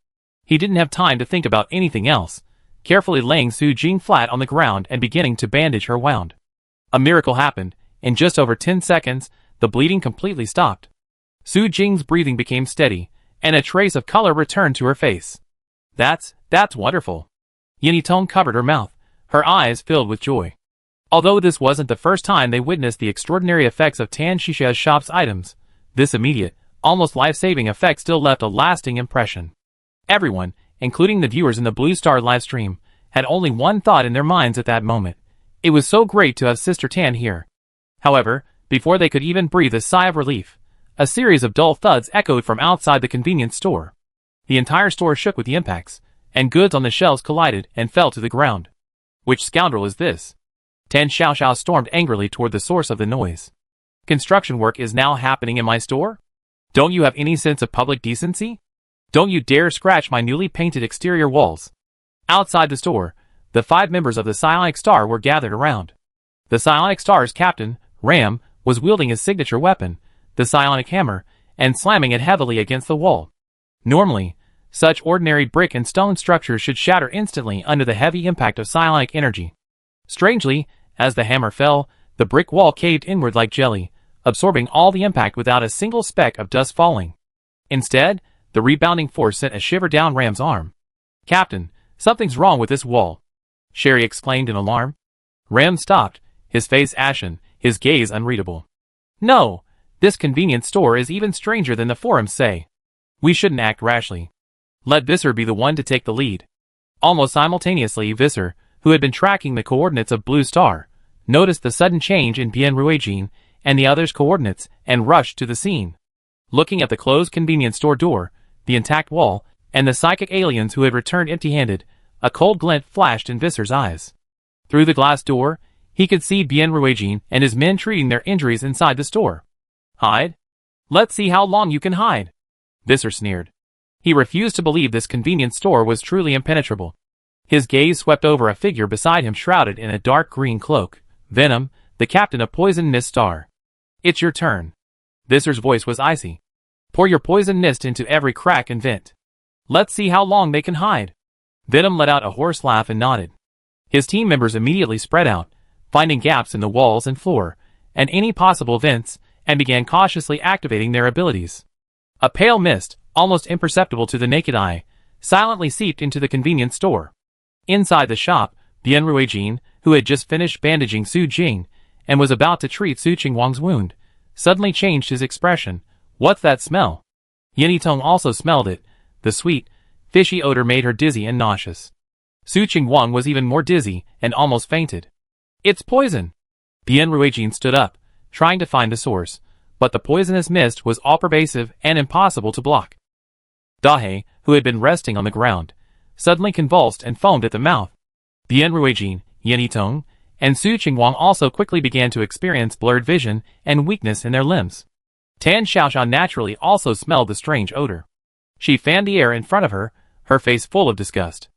A: He didn't have time to think about anything else, carefully laying Su Jing flat on the ground and beginning to bandage her wound. A miracle happened. In just over 10 seconds, the bleeding completely stopped. Su Jing's breathing became steady, and a trace of color returned to her face. That's wonderful. Yanitong covered her mouth, her eyes filled with joy. Although this wasn't the first time they witnessed the extraordinary effects of Tan Shisha's shop's items, this immediate, almost life-saving effect still left a lasting impression. Everyone, including the viewers in the Blue Star livestream, had only one thought in their minds at that moment. It was so great to have Sister Tan here. However, before they could even breathe a sigh of relief, a series of dull thuds echoed from outside the convenience store. The entire store shook with the impacts, and goods on the shelves collided and fell to the ground. Which scoundrel is this? Tan Xiaoxiao stormed angrily toward the source of the noise. Construction work is now happening in my store? Don't you have any sense of public decency? Don't you dare scratch my newly painted exterior walls. Outside the store, the 5 members of the Psionic Star were gathered around. The Psionic Star's captain, Ram, was wielding his signature weapon, the Psionic Hammer, and slamming it heavily against the wall. Normally, such ordinary brick and stone structures should shatter instantly under the heavy impact of psionic energy. Strangely, as the hammer fell, the brick wall caved inward like jelly, absorbing all the impact without a single speck of dust falling. Instead, the rebounding force sent a shiver down Ram's arm. "Captain, something's wrong with this wall," Sherry exclaimed in alarm. Ram stopped, his face ashen, his gaze unreadable. "No, this convenience store is even stranger than the forums say. We shouldn't act rashly. Let Visser be the one to take the lead." Almost simultaneously, Visser, who had been tracking the coordinates of Blue Star, noticed the sudden change in Bien Ruijin and the others' coordinates and rushed to the scene. Looking at the closed convenience store door, the intact wall, and the psychic aliens who had returned empty-handed, a cold glint flashed in Visser's eyes. Through the glass door, he could see Bien Ruijin and his men treating their injuries inside the store. "Hide? Let's see how long you can hide," Visser sneered. He refused to believe this convenience store was truly impenetrable. His gaze swept over a figure beside him shrouded in a dark green cloak, Venom, the captain of Poison Mist Star. "It's your turn." Visser's voice was icy. "Pour your poison mist into every crack and vent. Let's see how long they can hide." Venom let out a hoarse laugh and nodded. His team members immediately spread out, finding gaps in the walls and floor, and any possible vents, and began cautiously activating their abilities. A pale mist, almost imperceptible to the naked eye, silently seeped into the convenience store. Inside the shop, Bien Ruijin, who had just finished bandaging Su Jing, and was about to treat Su Qingwang's wound, suddenly changed his expression. "What's that smell?" Yanitong also smelled it. The sweet, fishy odor made her dizzy and nauseous. Su Qingwang was even more dizzy, and almost fainted. "It's poison!" Bien Ruijin stood up, trying to find the source, but the poisonous mist was all-pervasive and impossible to block. Dahe, who had been resting on the ground, suddenly convulsed and foamed at the mouth. Bien Ruijin, Yanitong, and Su Qingwang also quickly began to experience blurred vision and weakness in their limbs. Tan Xiaoxiao naturally also smelled the strange odor. She fanned the air in front of her, her face full of disgust.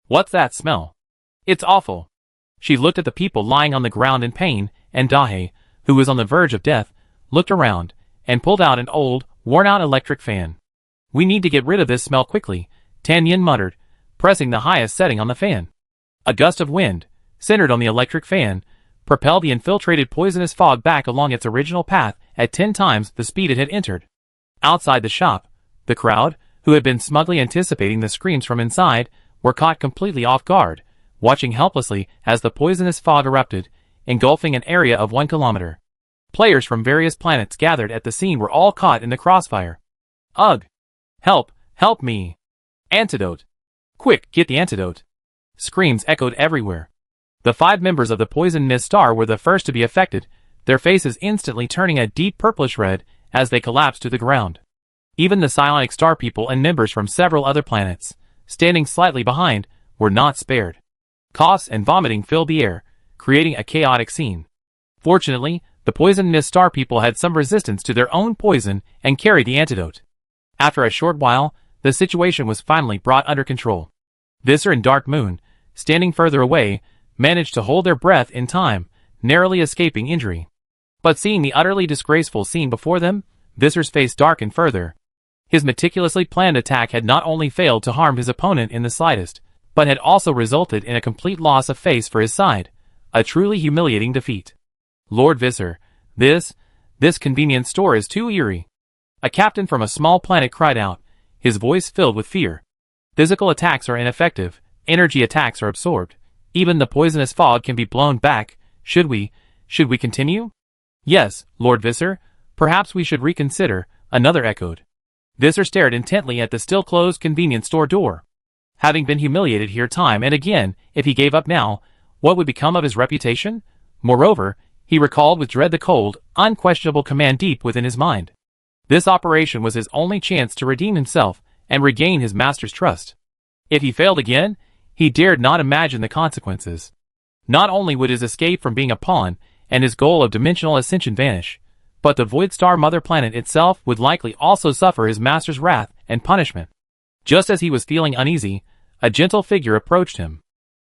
A: "What's that smell? It's awful." She looked at the people lying on the ground in pain, and Dahe, who was on the verge of death, looked around, and pulled out an old, worn-out electric fan. "We need to get rid of this smell quickly," Tan Yin muttered, pressing the highest setting on the fan. A gust of wind, centered on the electric fan, propelled the infiltrated poisonous fog back along its original path at 10 times the speed it had entered. Outside the shop, the crowd, who had been smugly anticipating the screams from inside, were caught completely off guard, watching helplessly as the poisonous fog erupted, engulfing an area of 1 kilometer. Players from various planets gathered at the scene were all caught in the crossfire. "Ugh! Help! Help me! Antidote! Quick, get the antidote!" Screams echoed everywhere. The 5 members of the Poison Mist Star were the first to be affected, their faces instantly turning a deep purplish red as they collapsed to the ground. Even the Psionic Star people and members from several other planets, standing slightly behind, were not spared. Coughs and vomiting filled the air, creating a chaotic scene. Fortunately, the Poison Mist Star people had some resistance to their own poison and carried the antidote. After a short while, the situation was finally brought under control. Visser and Dark Moon, standing further away, managed to hold their breath in time, narrowly escaping injury. But seeing the utterly disgraceful scene before them, Visser's face darkened further. His meticulously planned attack had not only failed to harm his opponent in the slightest, but had also resulted in a complete loss of face for his side, a truly humiliating defeat. Lord Visser, this convenience store is too eerie. A captain from a small planet cried out, his voice filled with fear. Physical attacks are ineffective, energy attacks are absorbed. Even the poisonous fog can be blown back. Should we continue? Yes, Lord Visser, perhaps we should reconsider, another echoed. Visser stared intently at the still-closed convenience store door. Having been humiliated here time and again, if he gave up now, what would become of his reputation? Moreover, he recalled with dread the cold, unquestionable command deep within his mind. This operation was his only chance to redeem himself and regain his master's trust. If he failed again, he dared not imagine the consequences. Not only would his escape from being a pawn and his goal of dimensional ascension vanish, but the Void Star Mother Planet itself would likely also suffer his master's wrath and punishment. Just as he was feeling uneasy, a gentle figure approached him.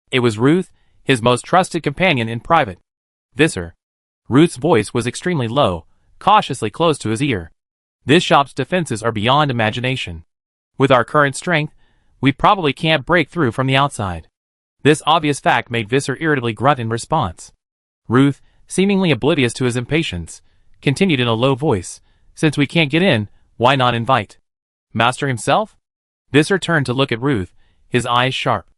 A: It was Ruth, his most trusted companion in private. Visser. Ruth's voice was extremely low, cautiously close to his ear. This shop's defenses are beyond imagination. With our current strength, we probably can't break through from the outside. This obvious fact made Visser irritably grunt in response. Ruth, seemingly oblivious to his impatience, continued in a low voice, since we can't get in, why not invite Master himself? Visser turned to look at Ruth, his eyes sharp.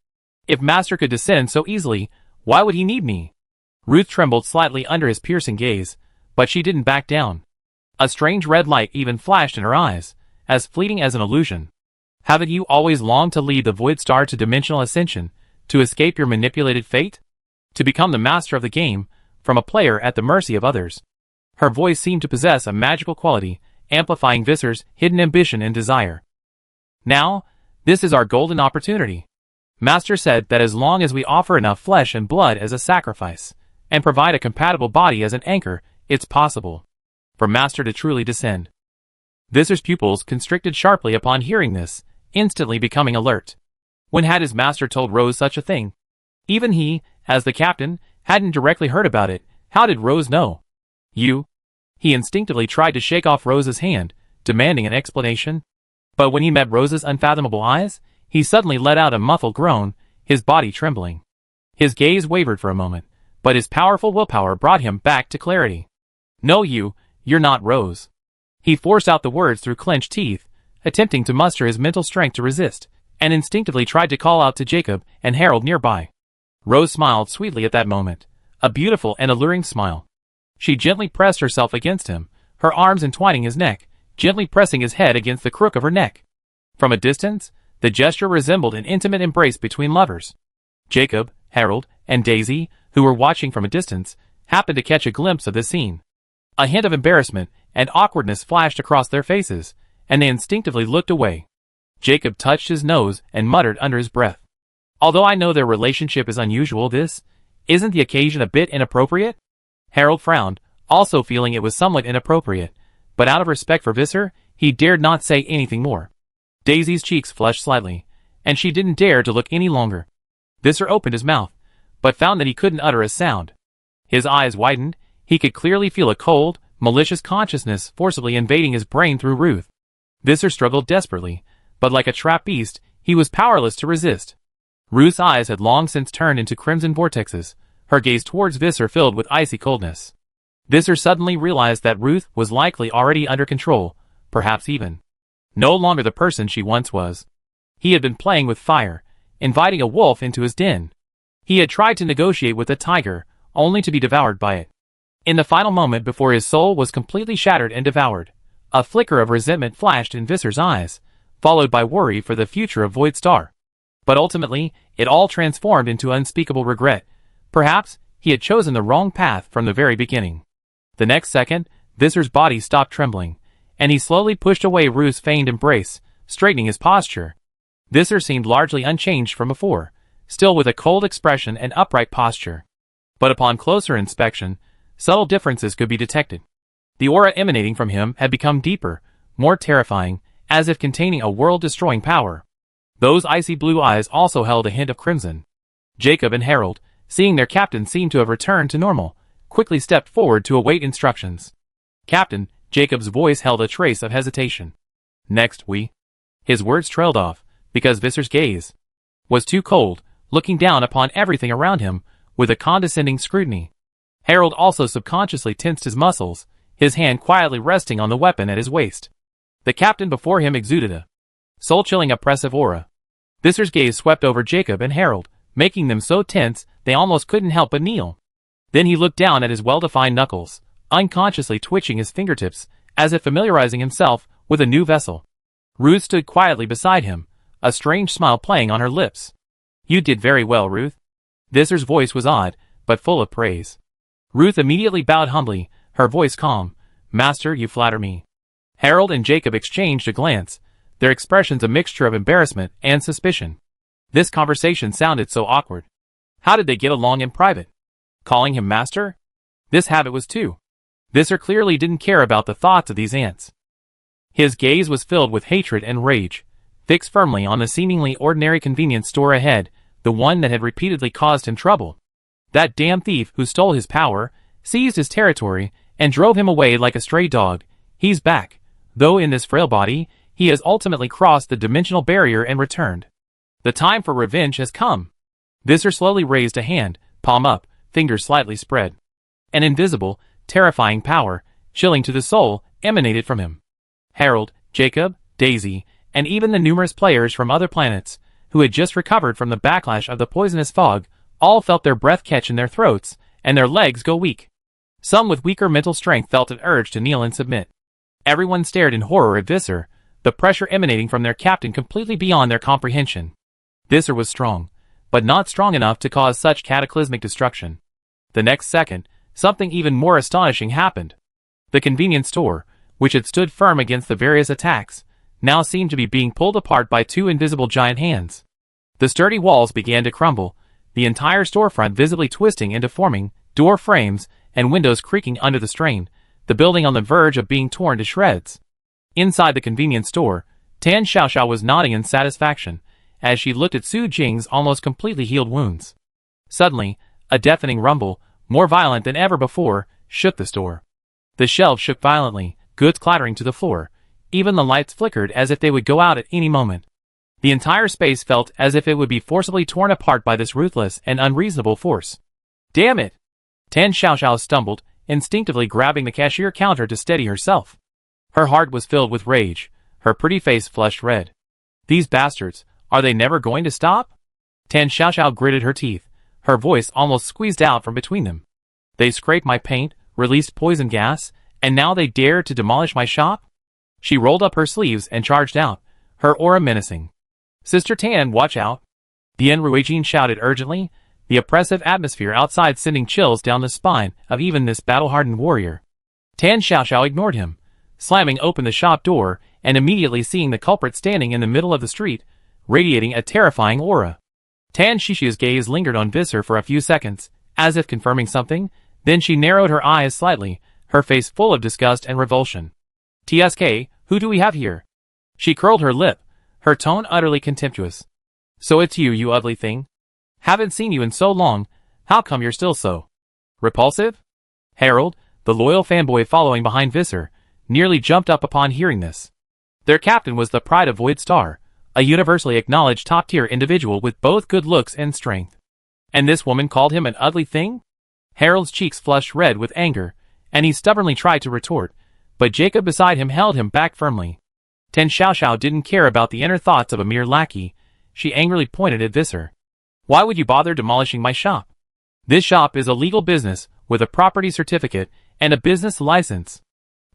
A: If Master could descend so easily, why would he need me? Ruth trembled slightly under his piercing gaze, but she didn't back down. A strange red light even flashed in her eyes, as fleeting as an illusion. Haven't you always longed to lead the Void Star to dimensional ascension, to escape your manipulated fate? To become the master of the game, from a player at the mercy of others? Her voice seemed to possess a magical quality, amplifying Visser's hidden ambition and desire. Now, this is our golden opportunity. Master said that as long as we offer enough flesh and blood as a sacrifice, and provide a compatible body as an anchor, it's possible for Master to truly descend. Visser's pupils constricted sharply upon hearing this, instantly becoming alert. When had his master told Rose such a thing? Even he, as the captain, hadn't directly heard about it. How did Rose know? You? He instinctively tried to shake off Rose's hand, demanding an explanation. But when he met Rose's unfathomable eyes, he suddenly let out a muffled groan, his body trembling. His gaze wavered for a moment, but his powerful willpower brought him back to clarity. No, you're not Rose. He forced out the words through clenched teeth, attempting to muster his mental strength to resist, and instinctively tried to call out to Jacob and Harold nearby. Rose smiled sweetly at that moment, a beautiful and alluring smile. She gently pressed herself against him, her arms entwining his neck, gently pressing his head against the crook of her neck. From a distance, the gesture resembled an intimate embrace between lovers. Jacob, Harold, and Daisy, who were watching from a distance, happened to catch a glimpse of the scene. A hint of embarrassment and awkwardness flashed across their faces, and they instinctively looked away. Jacob touched his nose and muttered under his breath. Although I know their relationship is unusual, isn't the occasion a bit inappropriate? Harold frowned, also feeling it was somewhat inappropriate, but out of respect for Visser, he dared not say anything more. Daisy's cheeks flushed slightly, and she didn't dare to look any longer. Visser opened his mouth, but found that he couldn't utter a sound. His eyes widened, he could clearly feel a cold, malicious consciousness forcibly invading his brain through Ruth. Visser struggled desperately, but like a trapped beast, he was powerless to resist. Ruth's eyes had long since turned into crimson vortexes, her gaze towards Visser filled with icy coldness. Visser suddenly realized that Ruth was likely already under control, perhaps even no longer the person she once was. He had been playing with fire, inviting a wolf into his den. He had tried to negotiate with a tiger, only to be devoured by it. In the final moment before his soul was completely shattered and devoured, a flicker of resentment flashed in Visser's eyes, followed by worry for the future of Void Star. But ultimately, it all transformed into unspeakable regret. Perhaps he had chosen the wrong path from the very beginning. The next second, Visser's body stopped trembling, and he slowly pushed away Ruth's feigned embrace, straightening his posture. Visser seemed largely unchanged from before, still with a cold expression and upright posture. But upon closer inspection, subtle differences could be detected. The aura emanating from him had become deeper, more terrifying, as if containing a world-destroying power. Those icy blue eyes also held a hint of crimson. Jacob and Harold, seeing their captain seem to have returned to normal, quickly stepped forward to await instructions. Captain, Jacob's voice held a trace of hesitation. Next, we. His words trailed off, because Visser's gaze was too cold, looking down upon everything around him with a condescending scrutiny. Harold also subconsciously tensed his muscles, his hand quietly resting on the weapon at his waist. The captain before him exuded a soul-chilling oppressive aura. Visser's gaze swept over Jacob and Harold, making them so tense they almost couldn't help but kneel. Then he looked down at his well-defined knuckles, unconsciously twitching his fingertips, as if familiarizing himself with a new vessel. Ruth stood quietly beside him, a strange smile playing on her lips. You did very well, Ruth. Visser's voice was odd, but full of praise. Ruth immediately bowed humbly, her voice calm. Master, you flatter me. Harold and Jacob exchanged a glance, their expressions a mixture of embarrassment and suspicion. This conversation sounded so awkward. How did they get along in private? Calling him master? This habit was too. Visser clearly didn't care about the thoughts of these ants. His gaze was filled with hatred and rage, fixed firmly on the seemingly ordinary convenience store ahead, the one that had repeatedly caused him trouble. That damn thief who stole his power, seized his territory, and drove him away like a stray dog. He's back, though in this frail body, he has ultimately crossed the dimensional barrier and returned. The time for revenge has come. Visser slowly raised a hand, palm up, fingers slightly spread. An invisible, terrifying power, chilling to the soul, emanated from him. Harold, Jacob, Daisy, and even the numerous players from other planets, who had just recovered from the backlash of the poisonous fog, all felt their breath catch in their throats, and their legs go weak. Some with weaker mental strength felt an urge to kneel and submit. Everyone stared in horror at Visser, the pressure emanating from their captain completely beyond their comprehension. Visser was strong, but not strong enough to cause such cataclysmic destruction. The next second, something even more astonishing happened. The convenience store, which had stood firm against the various attacks, now seemed to be being pulled apart by two invisible giant hands. The sturdy walls began to crumble, the entire storefront visibly twisting and deforming, door frames and windows creaking under the strain, the building on the verge of being torn to shreds. Inside the convenience store, Tan Xiaoxiao was nodding in satisfaction, as she looked at Su Jing's almost completely healed wounds. Suddenly, a deafening rumble, more violent than ever before, shook the store. The shelves shook violently, goods clattering to the floor. Even the lights flickered as if they would go out at any moment. The entire space felt as if it would be forcibly torn apart by this ruthless and unreasonable force. Damn it! Tan Xiaoxiao stumbled, instinctively grabbing the cashier counter to steady herself. Her heart was filled with rage, her pretty face flushed red. These bastards, are they never going to stop? Tan Xiaoxiao gritted her teeth, her voice almost squeezed out from between them. They scraped my paint, released poison gas, and now they dare to demolish my shop? She rolled up her sleeves and charged out, her aura menacing. Sister Tan, watch out! Dian Ruijin shouted urgently, the oppressive atmosphere outside sending chills down the spine of even this battle-hardened warrior. Tan Xiaoxiao ignored him, slamming open the shop door and immediately seeing the culprit standing in the middle of the street, radiating a terrifying aura. Tan Xiaoxiao's gaze lingered on Visser for a few seconds, as if confirming something, then she narrowed her eyes slightly, her face full of disgust and revulsion. TSK, who do we have here? She curled her lip, her tone utterly contemptuous. So it's you, you ugly thing? Haven't seen you in so long, how come you're still so repulsive? Harold, the loyal fanboy following behind Visser, nearly jumped up upon hearing this. Their captain was the pride of Void Star, a universally acknowledged top-tier individual with both good looks and strength. And this woman called him an ugly thing? Harold's cheeks flushed red with anger, and he stubbornly tried to retort, but Jacob beside him held him back firmly. Tan Xiaoxiao didn't care about the inner thoughts of a mere lackey. She angrily pointed at Visser. Why would you bother demolishing my shop? This shop is a legal business, with a property certificate and a business license.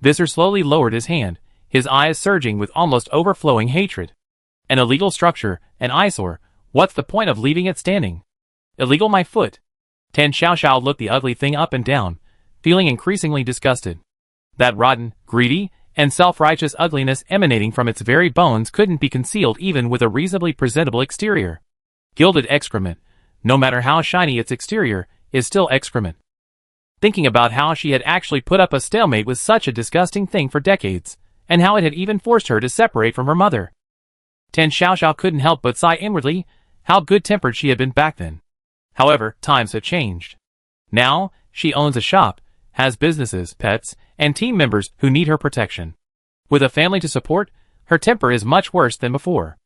A: Visser slowly lowered his hand, his eyes surging with almost overflowing hatred. An illegal structure, an eyesore, what's the point of leaving it standing? Illegal my foot. Tan Xiaoxiao looked the ugly thing up and down, feeling increasingly disgusted. That rotten, greedy, and self-righteous ugliness emanating from its very bones couldn't be concealed even with a reasonably presentable exterior. Gilded excrement, no matter how shiny its exterior, is still excrement. Thinking about how she had actually put up a stalemate with such a disgusting thing for decades, and how it had even forced her to separate from her mother. Tan Xiaoxiao couldn't help but sigh inwardly, how good-tempered she had been back then. However, times have changed. Now, she owns a shop, has businesses, pets, and team members who need her protection. With a family to support, her temper is much worse than before.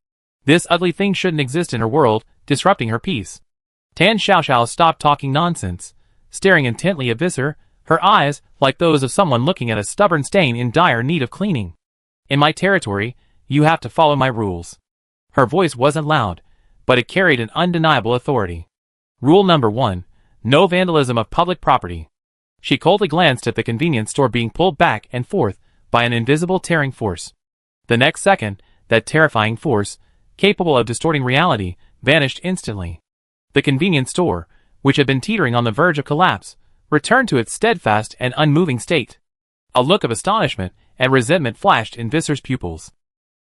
A: This ugly thing shouldn't exist in her world, disrupting her peace. Tan Xiaoxiao stopped talking nonsense, staring intently at Visser, her eyes like those of someone looking at a stubborn stain in dire need of cleaning. In my territory, you have to follow my rules. Her voice wasn't loud, but it carried an undeniable authority. Rule number 1. No vandalism of public property. She coldly glanced at the convenience store being pulled back and forth by an invisible tearing force. The next second, that terrifying force, capable of distorting reality, vanished instantly. The convenience store, which had been teetering on the verge of collapse, returned to its steadfast and unmoving state. A look of astonishment and resentment flashed in Visser's pupils.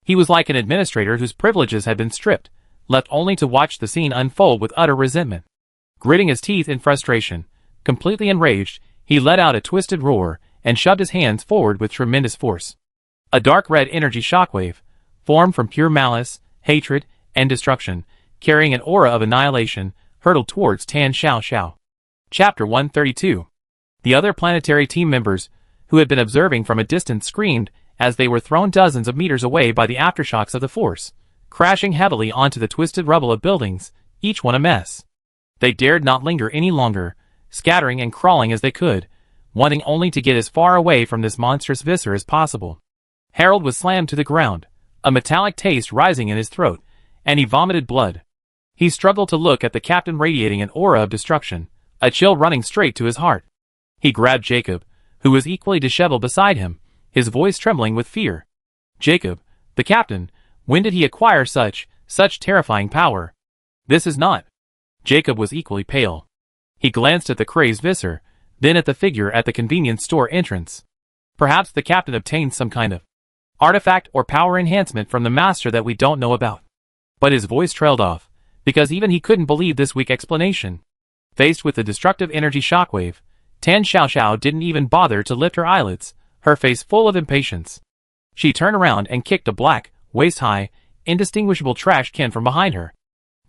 A: He was like an administrator whose privileges had been stripped, left only to watch the scene unfold with utter resentment. Gritting his teeth in frustration, completely enraged, he let out a twisted roar and shoved his hands forward with tremendous force. A dark red energy shockwave, formed from pure malice, hatred, and destruction, carrying an aura of annihilation, hurtled towards Tan Xiaoxiao. Chapter 132. The other planetary team members, who had been observing from a distance, screamed as they were thrown dozens of meters away by the aftershocks of the force, crashing heavily onto the twisted rubble of buildings, each one a mess. They dared not linger any longer, scattering and crawling as they could, wanting only to get as far away from this monstrous Visser as possible. Harold was slammed to the ground, a metallic taste rising in his throat, and he vomited blood. He struggled to look at the captain, radiating an aura of destruction, a chill running straight to his heart. He grabbed Jacob, who was equally disheveled beside him, his voice trembling with fear. Jacob, the captain, when did he acquire such terrifying power? This is not. Jacob was equally pale. He glanced at the crazed Visser, then at the figure at the convenience store entrance. Perhaps the captain obtained some kind of artifact or power enhancement from the master that we don't know about. But his voice trailed off, because even he couldn't believe this weak explanation. Faced with the destructive energy shockwave, Tan Xiaoxiao didn't even bother to lift her eyelids, her face full of impatience. She turned around and kicked a black, waist-high, indistinguishable trash can from behind her.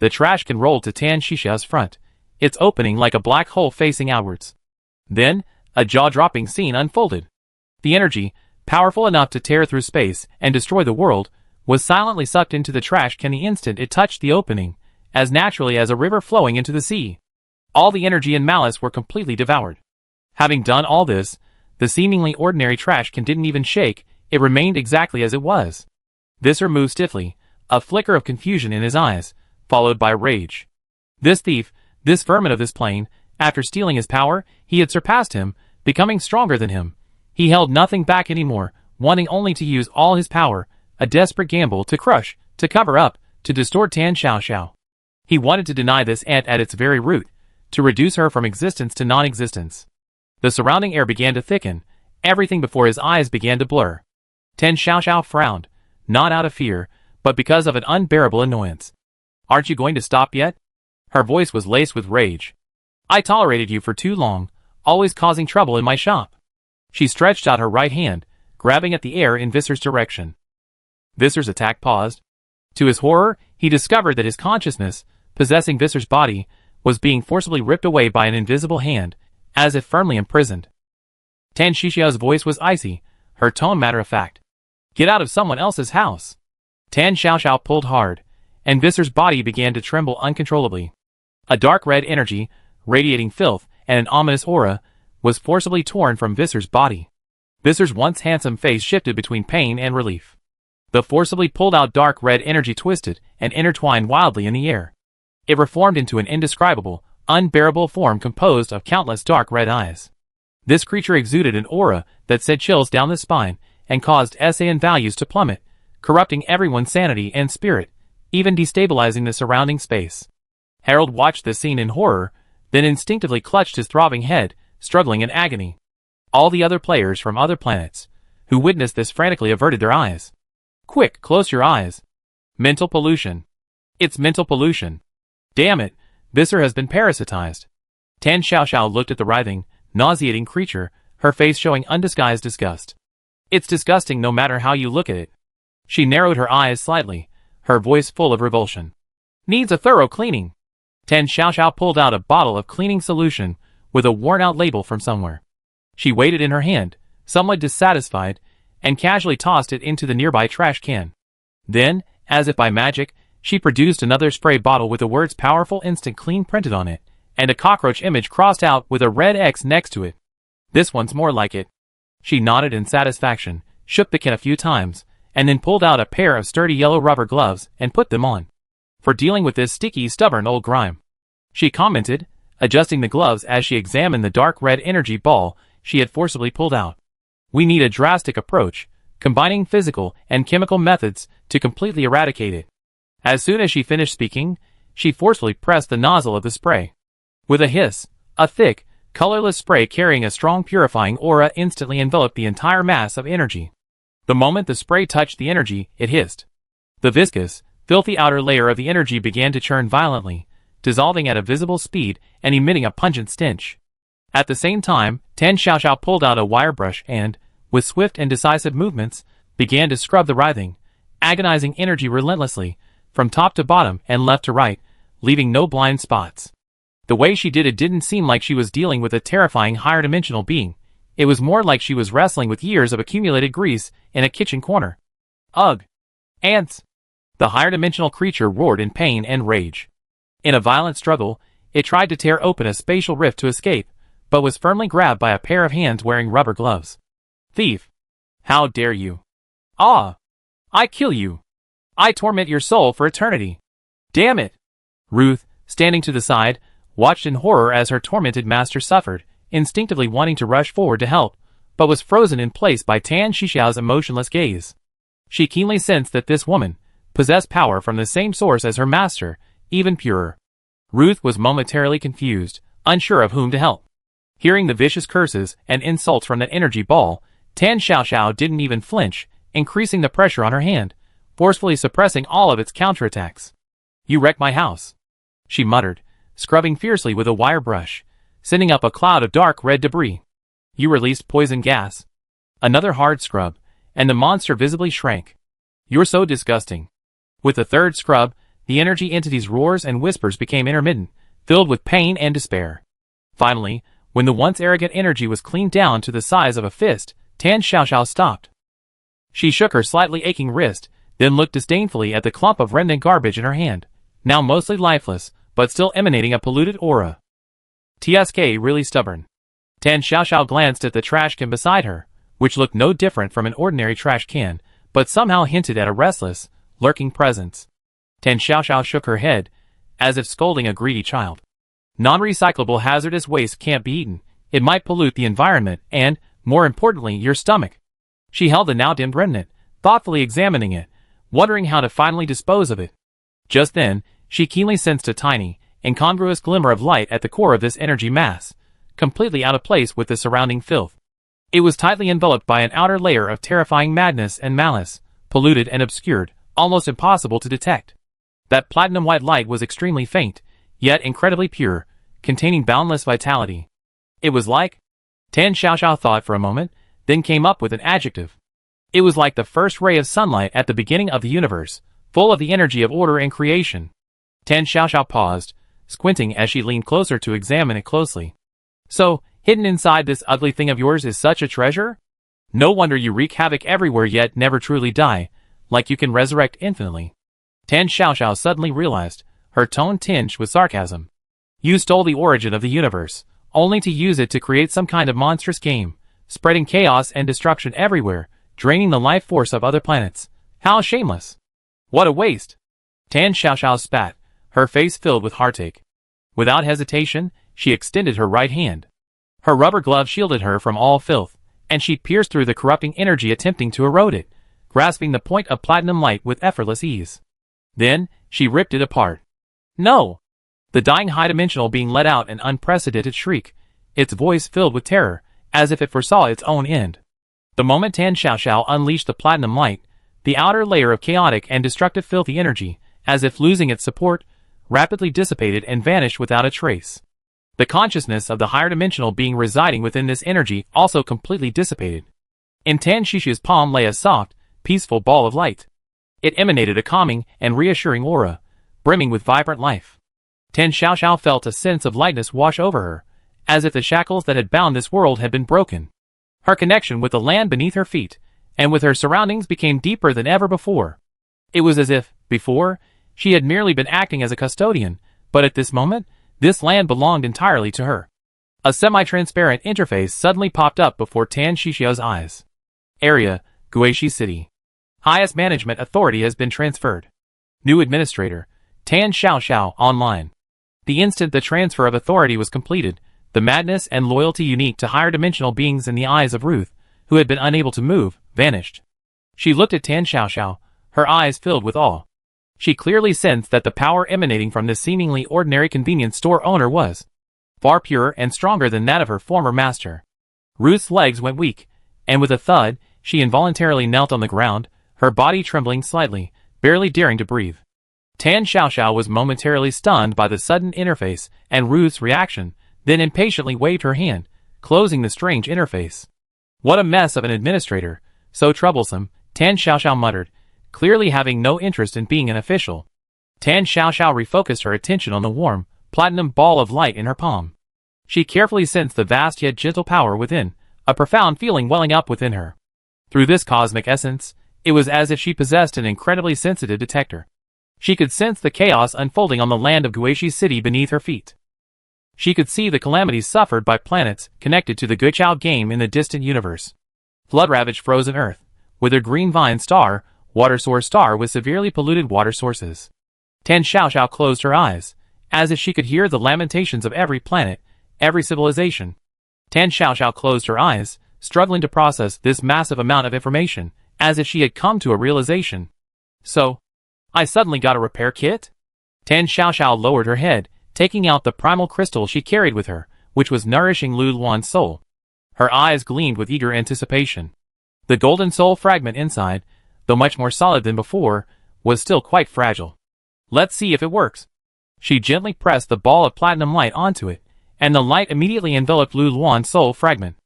A: The trash can rolled to Tan Xiaoxiao's front, its opening like a black hole facing outwards. Then, a jaw-dropping scene unfolded. The energy, powerful enough to tear through space and destroy the world, was silently sucked into the trash can the instant it touched the opening, as naturally as a river flowing into the sea. All the energy and malice were completely devoured. Having done all this, the seemingly ordinary trash can didn't even shake, it remained exactly as it was. Visser moved stiffly, a flicker of confusion in his eyes, followed by rage. This thief, this vermin of this plane, after stealing his power, he had surpassed him, becoming stronger than him. He held nothing back anymore, wanting only to use all his power, a desperate gamble to crush, to cover up, to distort Tan Xiaoxiao. He wanted to deny this ant at its very root, to reduce her from existence to non-existence. The surrounding air began to thicken, everything before his eyes began to blur. Tan Xiaoxiao frowned, not out of fear, but because of an unbearable annoyance. "Aren't you going to stop yet?" Her voice was laced with rage. "I tolerated you for too long, always causing trouble in my shop." She stretched out her right hand, grabbing at the air in Visser's direction. Visser's attack paused. To his horror, he discovered that his consciousness, possessing Visser's body, was being forcibly ripped away by an invisible hand, as if firmly imprisoned. Tan Xiaoxiao's voice was icy, her tone matter-of-fact. "Get out of someone else's house." Tan Xiaoxiao pulled hard, and Visser's body began to tremble uncontrollably. A dark red energy, radiating filth and an ominous aura, was forcibly torn from Visser's body. Visser's once handsome face shifted between pain and relief. The forcibly pulled out dark red energy twisted and intertwined wildly in the air. It reformed into an indescribable, unbearable form composed of countless dark red eyes. This creature exuded an aura that sent chills down the spine and caused SAN values to plummet, corrupting everyone's sanity and spirit, even destabilizing the surrounding space. Harold watched the scene in horror, then instinctively clutched his throbbing head, struggling in agony. All the other players from other planets, who witnessed this, frantically averted their eyes. "Quick, close your eyes." Mental pollution. It's mental pollution. Damn it, Visser has been parasitized. Tan Xiaoxiao looked at the writhing, nauseating creature, her face showing undisguised disgust. "It's disgusting no matter how you look at it." She narrowed her eyes slightly, her voice full of revulsion. "Needs a thorough cleaning." Tan Xiaoxiao pulled out a bottle of cleaning solution with a worn-out label from somewhere. She weighed it in her hand, somewhat dissatisfied, and casually tossed it into the nearby trash can. Then, as if by magic, she produced another spray bottle with the words "Powerful Instant Clean" printed on it, and a cockroach image crossed out with a red X next to it. This one's more like it. She nodded in satisfaction, shook the can a few times, and then pulled out a pair of sturdy yellow rubber gloves and put them on. For dealing with this sticky, stubborn old grime, she commented, adjusting the gloves as she examined the dark red energy ball she had forcibly pulled out. We need a drastic approach, combining physical and chemical methods to completely eradicate it. As soon as she finished speaking, she forcefully pressed the nozzle of the spray. With a hiss, a thick, colorless spray carrying a strong purifying aura instantly enveloped the entire mass of energy. The moment the spray touched the energy, it hissed. The viscous, filthy outer layer of the energy began to churn violently, dissolving at a visible speed and emitting a pungent stench. At the same time, Tan Xiaoxiao pulled out a wire brush and, with swift and decisive movements, began to scrub the writhing, agonizing energy relentlessly, from top to bottom and left to right, leaving no blind spots. The way she did it didn't seem like she was dealing with a terrifying higher-dimensional being. It was more like she was wrestling with years of accumulated grease in a kitchen corner. Ugh! Ants! The higher-dimensional creature roared in pain and rage. In a violent struggle, it tried to tear open a spatial rift to escape, but was firmly grabbed by a pair of hands wearing rubber gloves. Thief! How dare you! Ah! I kill you! I torment your soul for eternity! Damn it! Ruth, standing to the side, watched in horror as her tormented master suffered, instinctively wanting to rush forward to help, but was frozen in place by Tan Xiaoxiao's emotionless gaze. She keenly sensed that this woman possessed power from the same source as her master, even purer. Ruth was momentarily confused, unsure of whom to help. Hearing the vicious curses and insults from that energy ball, Tan Xiaoxiao didn't even flinch, increasing the pressure on her hand, forcefully suppressing all of its counterattacks. You wrecked my house, she muttered, scrubbing fiercely with a wire brush, sending up a cloud of dark red debris. You released poison gas. Another hard scrub, and the monster visibly shrank. You're so disgusting. With the third scrub, the energy entity's roars and whispers became intermittent, filled with pain and despair. Finally, when the once arrogant energy was cleaned down to the size of a fist, Tan Xiaoxiao stopped. She shook her slightly aching wrist, then looked disdainfully at the clump of remnant garbage in her hand, now mostly lifeless, but still emanating a polluted aura. TSK really stubborn. Tan Xiaoxiao glanced at the trash can beside her, which looked no different from an ordinary trash can, but somehow hinted at a restless, lurking presence. Tan Xiaoxiao shook her head, as if scolding a greedy child. Non-recyclable hazardous waste can't be eaten. It might pollute the environment and, more importantly, your stomach. She held the now dimmed remnant, thoughtfully examining it, wondering how to finally dispose of it. Just then, she keenly sensed a tiny, incongruous glimmer of light at the core of this energy mass, completely out of place with the surrounding filth. It was tightly enveloped by an outer layer of terrifying madness and malice, polluted and obscured, almost impossible to detect. That platinum-white light was extremely faint, yet incredibly pure, containing boundless vitality. It was like... Tan Xiaoxiao thought for a moment, then came up with an adjective. It was like the first ray of sunlight at the beginning of the universe, full of the energy of order and creation. Tan Xiaoxiao paused, squinting as she leaned closer to examine it closely. So, hidden inside this ugly thing of yours is such a treasure? No wonder you wreak havoc everywhere yet never truly die, like you can resurrect infinitely. Tan Xiaoxiao suddenly realized, her tone tinged with sarcasm. You stole the origin of the universe, only to use it to create some kind of monstrous game, spreading chaos and destruction everywhere, draining the life force of other planets. How shameless! What a waste! Tan Xiaoxiao spat, her face filled with heartache. Without hesitation, she extended her right hand. Her rubber glove shielded her from all filth, and she pierced through the corrupting energy attempting to erode it, grasping the point of platinum light with effortless ease. Then, she ripped it apart. No! The dying high-dimensional being let out an unprecedented shriek, its voice filled with terror, as if it foresaw its own end. The moment Tan Xiaoxiao unleashed the platinum light, the outer layer of chaotic and destructive filthy energy, as if losing its support, rapidly dissipated and vanished without a trace. The consciousness of the higher dimensional being residing within this energy also completely dissipated. In Tan Xiaoxiao's palm lay a soft, peaceful ball of light. It emanated a calming and reassuring aura, brimming with vibrant life. Tan Xiaoxiao felt a sense of lightness wash over her, as if the shackles that had bound this world had been broken. Her connection with the land beneath her feet, and with her surroundings became deeper than ever before. It was as if, before, she had merely been acting as a custodian, but at this moment, this land belonged entirely to her. A semi-transparent interface suddenly popped up before Tan Xiaoxiao's eyes. Area, Guishi City. Highest management authority has been transferred. New administrator, Tan Xiaoxiao, online. The instant the transfer of authority was completed, the madness and loyalty unique to higher dimensional beings in the eyes of Ruth, who had been unable to move, vanished. She looked at Tan Xiaoxiao, her eyes filled with awe. She clearly sensed that the power emanating from this seemingly ordinary convenience store owner was far purer and stronger than that of her former master. Ruth's legs went weak, and with a thud, she involuntarily knelt on the ground, her body trembling slightly, barely daring to breathe. Tan Xiaoxiao was momentarily stunned by the sudden interface and Ruth's reaction, then impatiently waved her hand, closing the strange interface. What a mess of an administrator, so troublesome, Tan Xiaoxiao muttered, clearly having no interest in being an official. Tan Xiaoxiao refocused her attention on the warm, platinum ball of light in her palm. She carefully sensed the vast yet gentle power within, a profound feeling welling up within her. Through this cosmic essence, it was as if she possessed an incredibly sensitive detector. She could sense the chaos unfolding on the land of Guishi City beneath her feet. She could see the calamities suffered by planets connected to the Guichao game in the distant universe. Flood-ravaged frozen earth, withered green vine star, water source star with severely polluted water sources. Tan Xiaoxiao closed her eyes, as if she could hear the lamentations of every planet, every civilization. Tan Xiaoxiao closed her eyes, struggling to process this massive amount of information, as if she had come to a realization. So, I suddenly got a repair kit? Tan Xiaoxiao lowered her head, taking out the primal crystal she carried with her, which was nourishing Lu Luan's soul. Her eyes gleamed with eager anticipation. The golden soul fragment inside, though much more solid than before, was still quite fragile. Let's see if it works. She gently pressed the ball of platinum light onto it, and the light immediately enveloped Lu Luan's soul fragment.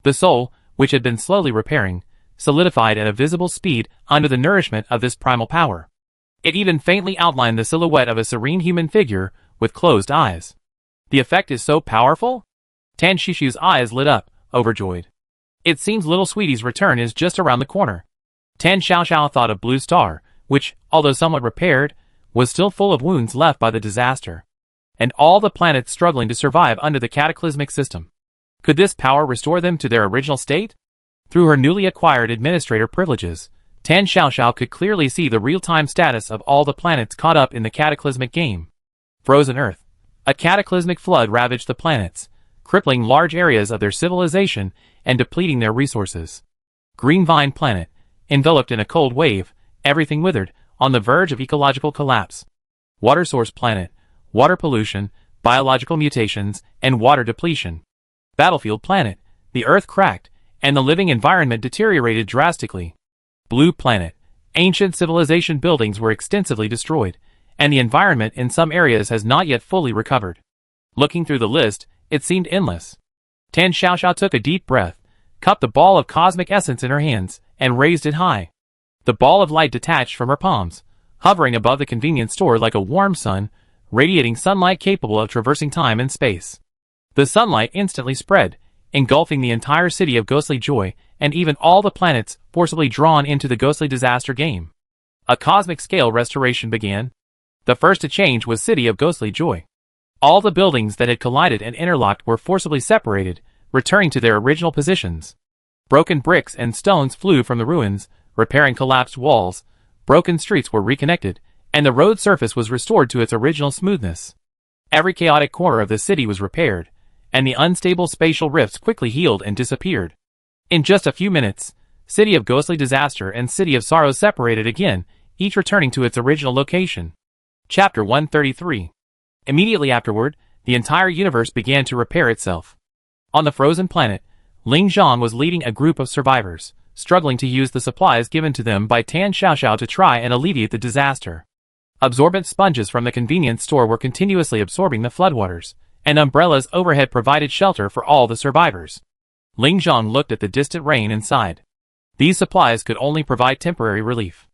A: The soul, which had been slowly repairing, solidified at a visible speed under the nourishment of this primal power. It even faintly outlined the silhouette of a serene human figure with closed eyes. The effect is so powerful? Tan Xiaoxiao's eyes lit up, overjoyed. It seems little sweetie's return is just around the corner. Tan Xiaoxiao thought of Blue Star, which, although somewhat repaired, was still full of wounds left by the disaster. And all the planets struggling to survive under the cataclysmic system. Could this power restore them to their original state? Through her newly acquired administrator privileges, Tan Xiaoxiao could clearly see the real-time status of all the planets caught up in the cataclysmic game. Frozen Earth. A cataclysmic flood ravaged the planets, crippling large areas of their civilization and depleting their resources. Green Vine Planet. Enveloped in a cold wave, everything withered, on the verge of ecological collapse. Water Source Planet. Water pollution, biological mutations, and water depletion. Battlefield Planet. The Earth cracked, and the living environment deteriorated drastically. Blue Planet. Ancient civilization buildings were extensively destroyed, and the environment in some areas has not yet fully recovered. Looking through the list, it seemed endless. Tan Xiaoxiao took a deep breath, cupped the ball of cosmic essence in her hands, and raised it high. The ball of light detached from her palms, hovering above the convenience store like a warm sun, radiating sunlight capable of traversing time and space. The sunlight instantly spread, engulfing the entire city of ghostly joy, and even all the planets forcibly drawn into the ghostly disaster game. A cosmic scale restoration began. The first to change was City of Ghostly Joy. All the buildings that had collided and interlocked were forcibly separated, returning to their original positions. Broken bricks and stones flew from the ruins, repairing collapsed walls, broken streets were reconnected, and the road surface was restored to its original smoothness. Every chaotic corner of the city was repaired, and the unstable spatial rifts quickly healed and disappeared. In just a few minutes, City of Ghostly Disaster and City of Sorrow separated again, each returning to its original location. Chapter 133. Immediately afterward, the entire universe began to repair itself. On the frozen planet, Ling Zhang was leading a group of survivors, struggling to use the supplies given to them by Tan Xiaoxiao to try and alleviate the disaster. Absorbent sponges from the convenience store were continuously absorbing the floodwaters, and umbrellas overhead provided shelter for all the survivors. Ling Zhang looked at the distant rain and sighed. These supplies could only provide temporary relief.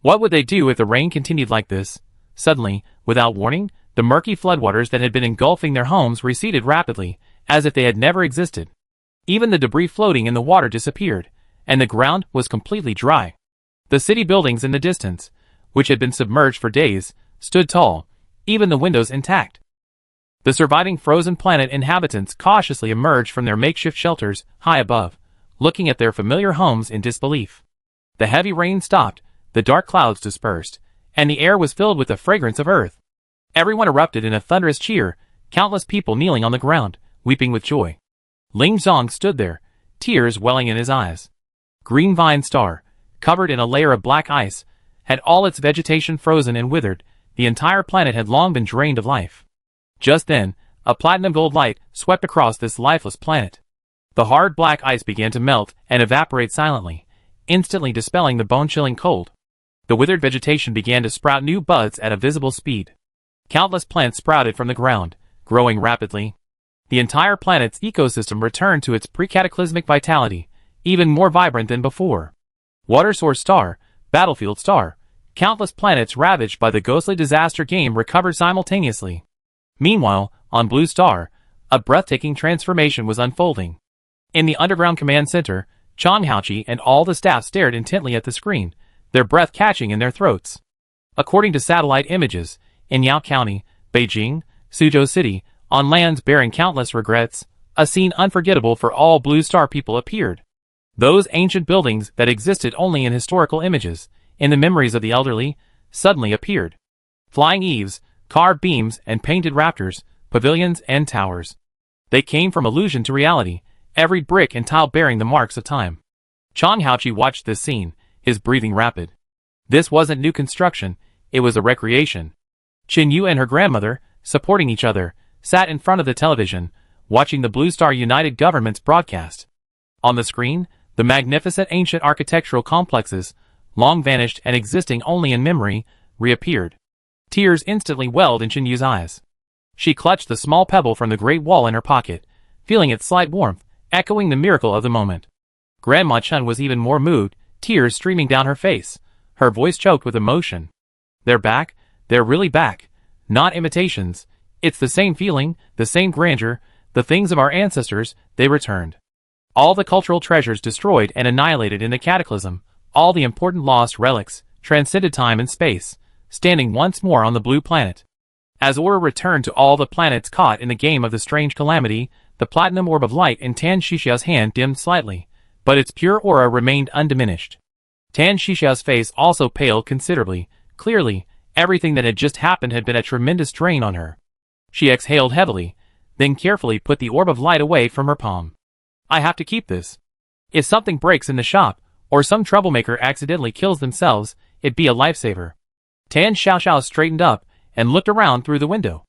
A: What would they do if the rain continued like this? Suddenly, without warning, The murky floodwaters that had been engulfing their homes receded rapidly, as if they had never existed. Even the debris floating in the water disappeared, and the ground was completely dry. The city buildings in the distance, which had been submerged for days, stood tall, even the windows intact. The surviving frozen planet inhabitants cautiously emerged from their makeshift shelters high above, looking at their familiar homes in disbelief. The heavy rain stopped, the dark clouds dispersed, and the air was filled with the fragrance of earth. Everyone erupted in a thunderous cheer, countless people kneeling on the ground, weeping with joy. Ling Zong stood there, tears welling in his eyes. Green Vine Star, covered in a layer of black ice, had all its vegetation frozen and withered. The entire planet had long been drained of life. Just then, a platinum gold light swept across this lifeless planet. The hard black ice began to melt and evaporate silently, instantly dispelling the bone-chilling cold. The withered vegetation began to sprout new buds at a visible speed. Countless plants sprouted from the ground, growing rapidly. The entire planet's ecosystem returned to its pre-cataclysmic vitality, even more vibrant than before. Water Source Star, Battlefield Star, countless planets ravaged by the ghostly disaster game recovered simultaneously. Meanwhile, on Blue Star, a breathtaking transformation was unfolding. In the underground command center, Chang Haoqi and all the staff stared intently at the screen, their breath catching in their throats. According to satellite images, in Yao County, Beijing, Suzhou City, on lands bearing countless regrets, a scene unforgettable for all Blue Star people appeared. Those ancient buildings that existed only in historical images, in the memories of the elderly, suddenly appeared. Flying eaves, carved beams and painted rafters, pavilions and towers. They came from illusion to reality, every brick and tile bearing the marks of time. Chang Haoqi watched this scene, his breathing rapid. This wasn't new construction, it was a recreation. Qin Yu and her grandmother, supporting each other, sat in front of the television, watching the Blue Star United Government's broadcast. On the screen, the magnificent ancient architectural complexes, long vanished and existing only in memory, reappeared. Tears instantly welled in Qin Yu's eyes. She clutched the small pebble from the Great Wall in her pocket, feeling its slight warmth, echoing the miracle of the moment. Grandma Chen was even more moved, tears streaming down her face, her voice choked with emotion. They're back, they're really back. Not imitations. It's the same feeling, the same grandeur, the things of our ancestors, they returned. All the cultural treasures destroyed and annihilated in the cataclysm, all the important lost relics, transcended time and space, standing once more on the blue planet. As order returned to all the planets caught in the game of the strange calamity, the platinum orb of light in Tan Shishia's hand dimmed slightly, but its pure aura remained undiminished. Tan Shishia's face also paled considerably. Clearly, everything that had just happened had been a tremendous drain on her. She exhaled heavily, then carefully put the orb of light away from her palm. I have to keep this. If something breaks in the shop, or some troublemaker accidentally kills themselves, it'd be a lifesaver. Tan Xiaoxiao straightened up and looked around through the window.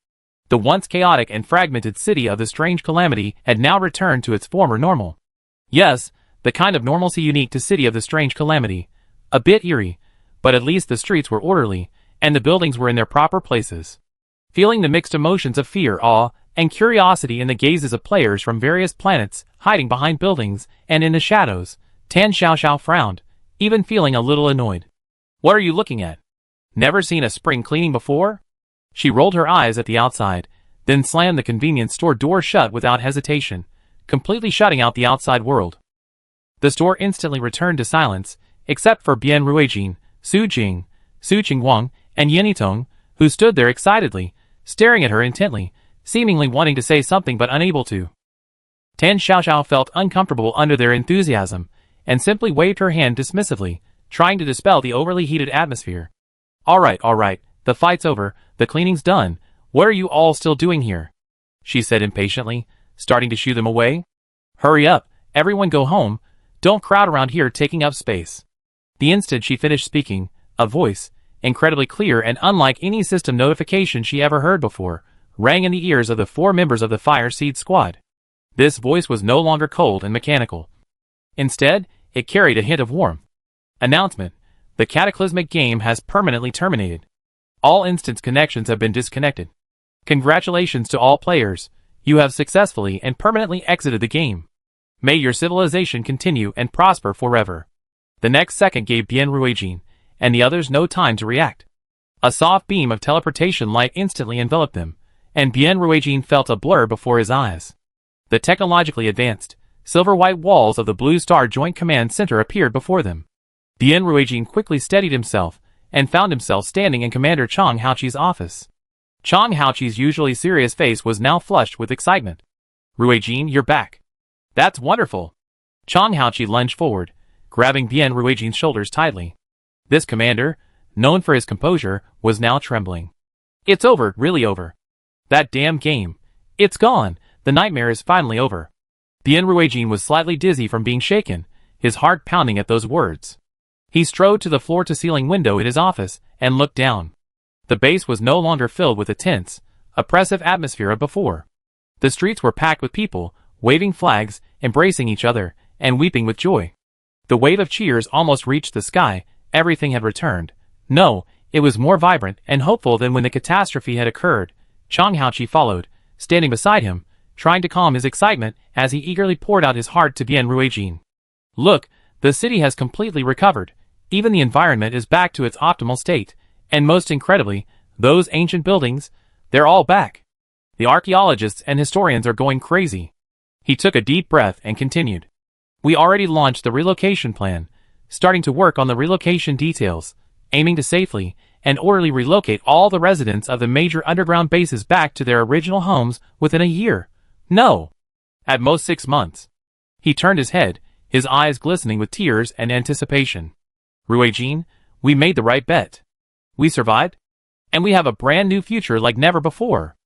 A: The once chaotic and fragmented city of the strange calamity had now returned to its former normal. Yes, the kind of normalcy unique to City of the Strange Calamity. A bit eerie, but at least the streets were orderly, and the buildings were in their proper places. Feeling the mixed emotions of fear, awe, and curiosity in the gazes of players from various planets hiding behind buildings and in the shadows, Tan Xiaoxiao frowned, even feeling a little annoyed. What are you looking at? Never seen a spring cleaning before? She rolled her eyes at the outside, then slammed the convenience store door shut without hesitation, completely shutting out the outside world. The store instantly returned to silence, except for Bian Ruijin, Su Jing, Su Qingguang, and Yinitong, who stood there excitedly, staring at her intently, seemingly wanting to say something but unable to. Tan Xiaoxiao felt uncomfortable under their enthusiasm, and simply waved her hand dismissively, trying to dispel the overly heated atmosphere. All right, the fight's over, the cleaning's done, what are you all still doing here? She said impatiently, starting to shoo them away. Hurry up, everyone go home, don't crowd around here taking up space. The instant she finished speaking, a voice, incredibly clear and unlike any system notification she ever heard before, rang in the ears of the 4 members of the Fire Seed Squad. This voice was no longer cold and mechanical. Instead, it carried a hint of warmth. Announcement. The cataclysmic game has permanently terminated. All instance connections have been disconnected. Congratulations to all players. You have successfully and permanently exited the game. May your civilization continue and prosper forever. The next second gave Bian Ruijin and the others no time to react. A soft beam of teleportation light instantly enveloped them, and Bien Ruijin felt a blur before his eyes. The technologically advanced, silver-white walls of the Blue Star Joint Command Center appeared before them. Bien Ruijin quickly steadied himself, and found himself standing in Commander Chang Haoqi's office. Chang Haoqi's usually serious face was now flushed with excitement. "Ruijin, you're back. That's wonderful." Chang Haoqi lunged forward, grabbing Bien Ruijin's shoulders tightly. This commander, known for his composure, was now trembling. "It's over, really over. That damn game. It's gone. The nightmare is finally over." Bien Ruijin was slightly dizzy from being shaken, his heart pounding at those words. He strode to the floor-to-ceiling window in his office and looked down. The base was no longer filled with the tense, oppressive atmosphere of before. The streets were packed with people, waving flags, embracing each other, and weeping with joy. The wave of cheers almost reached the sky. Everything had returned. No, it was more vibrant and hopeful than when the catastrophe had occurred. Chang Haoqi followed, standing beside him, trying to calm his excitement as he eagerly poured out his heart to Bien Ruijin. "Look, the city has completely recovered. Even the environment is back to its optimal state, and most incredibly, those ancient buildings, they're all back. The archaeologists and historians are going crazy." He took a deep breath and continued. "We already launched the relocation plan, starting to work on the relocation details, aiming to safely and orderly relocate all the residents of the major underground bases back to their original homes within a year. No, at most 6 months." He turned his head, his eyes glistening with tears and anticipation. "Ruijin, we made the right bet. We survived, and we have a brand new future like never before.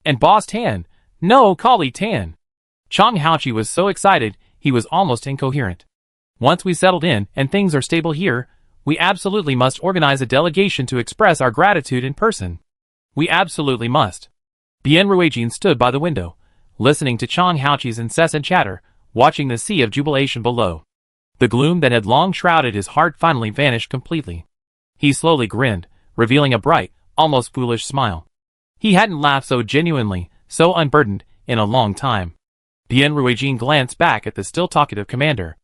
A: And Boss Tan, no, Kali Tan." Chang Haoqi was so excited he was almost incoherent. "Once we settled in and things are stable here, we absolutely must organize a delegation to express our gratitude in person. We absolutely must." Bien Ruijin stood by the window, listening to Chang Haoqi's incessant chatter, watching the sea of jubilation below. The gloom that had long shrouded his heart finally vanished completely. He slowly grinned, revealing a bright, almost foolish smile. He hadn't laughed so genuinely, so unburdened, in a long time. Bien Ruijin glanced back at the still talkative commander.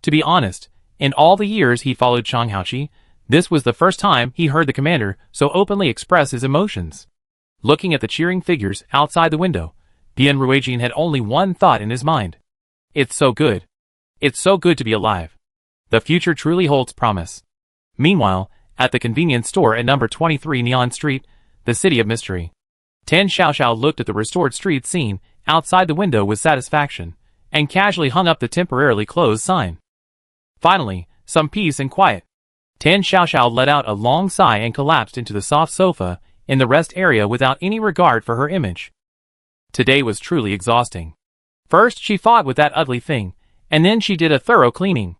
A: To be honest, in all the years he followed Chang Haoqi, this was the first time he heard the commander so openly express his emotions. Looking at the cheering figures outside the window, Bien Ruijin had only one thought in his mind. "It's so good. It's so good to be alive. The future truly holds promise." Meanwhile, at the convenience store at number 23 Neon Street, the city of mystery, Tan Xiaoxiao looked at the restored street scene outside the window with satisfaction, and casually hung up the temporarily closed sign. Finally, some peace and quiet. Tan Xiaoxiao let out a long sigh and collapsed into the soft sofa in the rest area without any regard for her image. Today was truly exhausting. First she fought with that ugly thing, and then she did a thorough cleaning.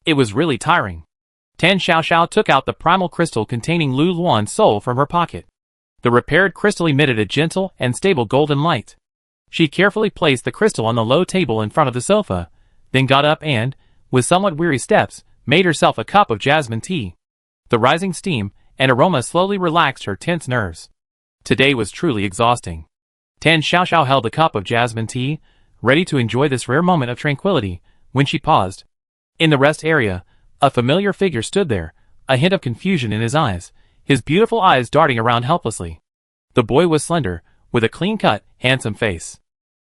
A: It was really tiring. Tan Xiaoxiao took out the primal crystal containing Lu Luan's soul from her pocket. The repaired crystal emitted a gentle and stable golden light. She carefully placed the crystal on the low table in front of the sofa, then got up and, with somewhat weary steps, made herself a cup of jasmine tea. The rising steam and aroma slowly relaxed her tense nerves. Today was truly exhausting. Tan Xiaoxiao held the cup of jasmine tea, ready to enjoy this rare moment of tranquility, when she paused. In the rest area, a familiar figure stood there, a hint of confusion in his eyes, his beautiful eyes darting around helplessly. The boy was slender, with a clean-cut, handsome face.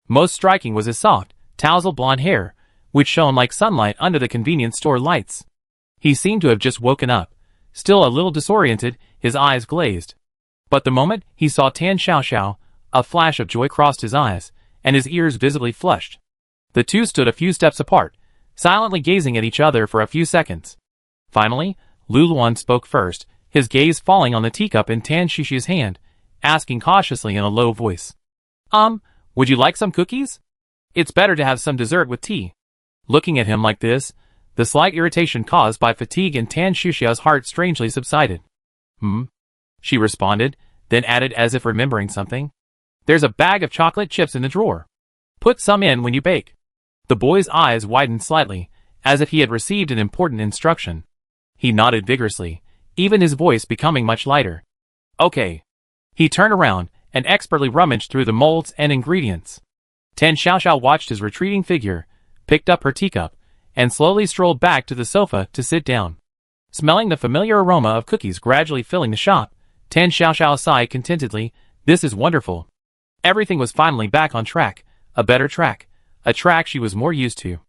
A: Most striking was his soft, tousled blonde hair, which shone like sunlight under the convenience store lights. He seemed to have just woken up, still a little disoriented, his eyes glazed. But the moment he saw Tan Xiaoxiao, a flash of joy crossed his eyes, and his ears visibly flushed. The two stood a few steps apart, silently gazing at each other for a few seconds. Finally, Lu Luan spoke first, his gaze falling on the teacup in Tan Xiaoxiao's hand, asking cautiously in a low voice. Would you like some cookies? It's better to have some dessert with tea." Looking at him like this, the slight irritation caused by fatigue in Tan Xiaoxiao's heart strangely subsided. She responded, then added as if remembering something. "There's a bag of chocolate chips in the drawer. Put some in when you bake." The boy's eyes widened slightly, as if he had received an important instruction. He nodded vigorously, even his voice becoming much lighter. "Okay." He turned around and expertly rummaged through the molds and ingredients. Tan Xiaoxiao watched his retreating figure, picked up her teacup, and slowly strolled back to the sofa to sit down. Smelling the familiar aroma of cookies gradually filling the shop, Tan Xiaoxiao sighed contentedly. This is wonderful. Everything was finally back on track. A better track. A track she was more used to.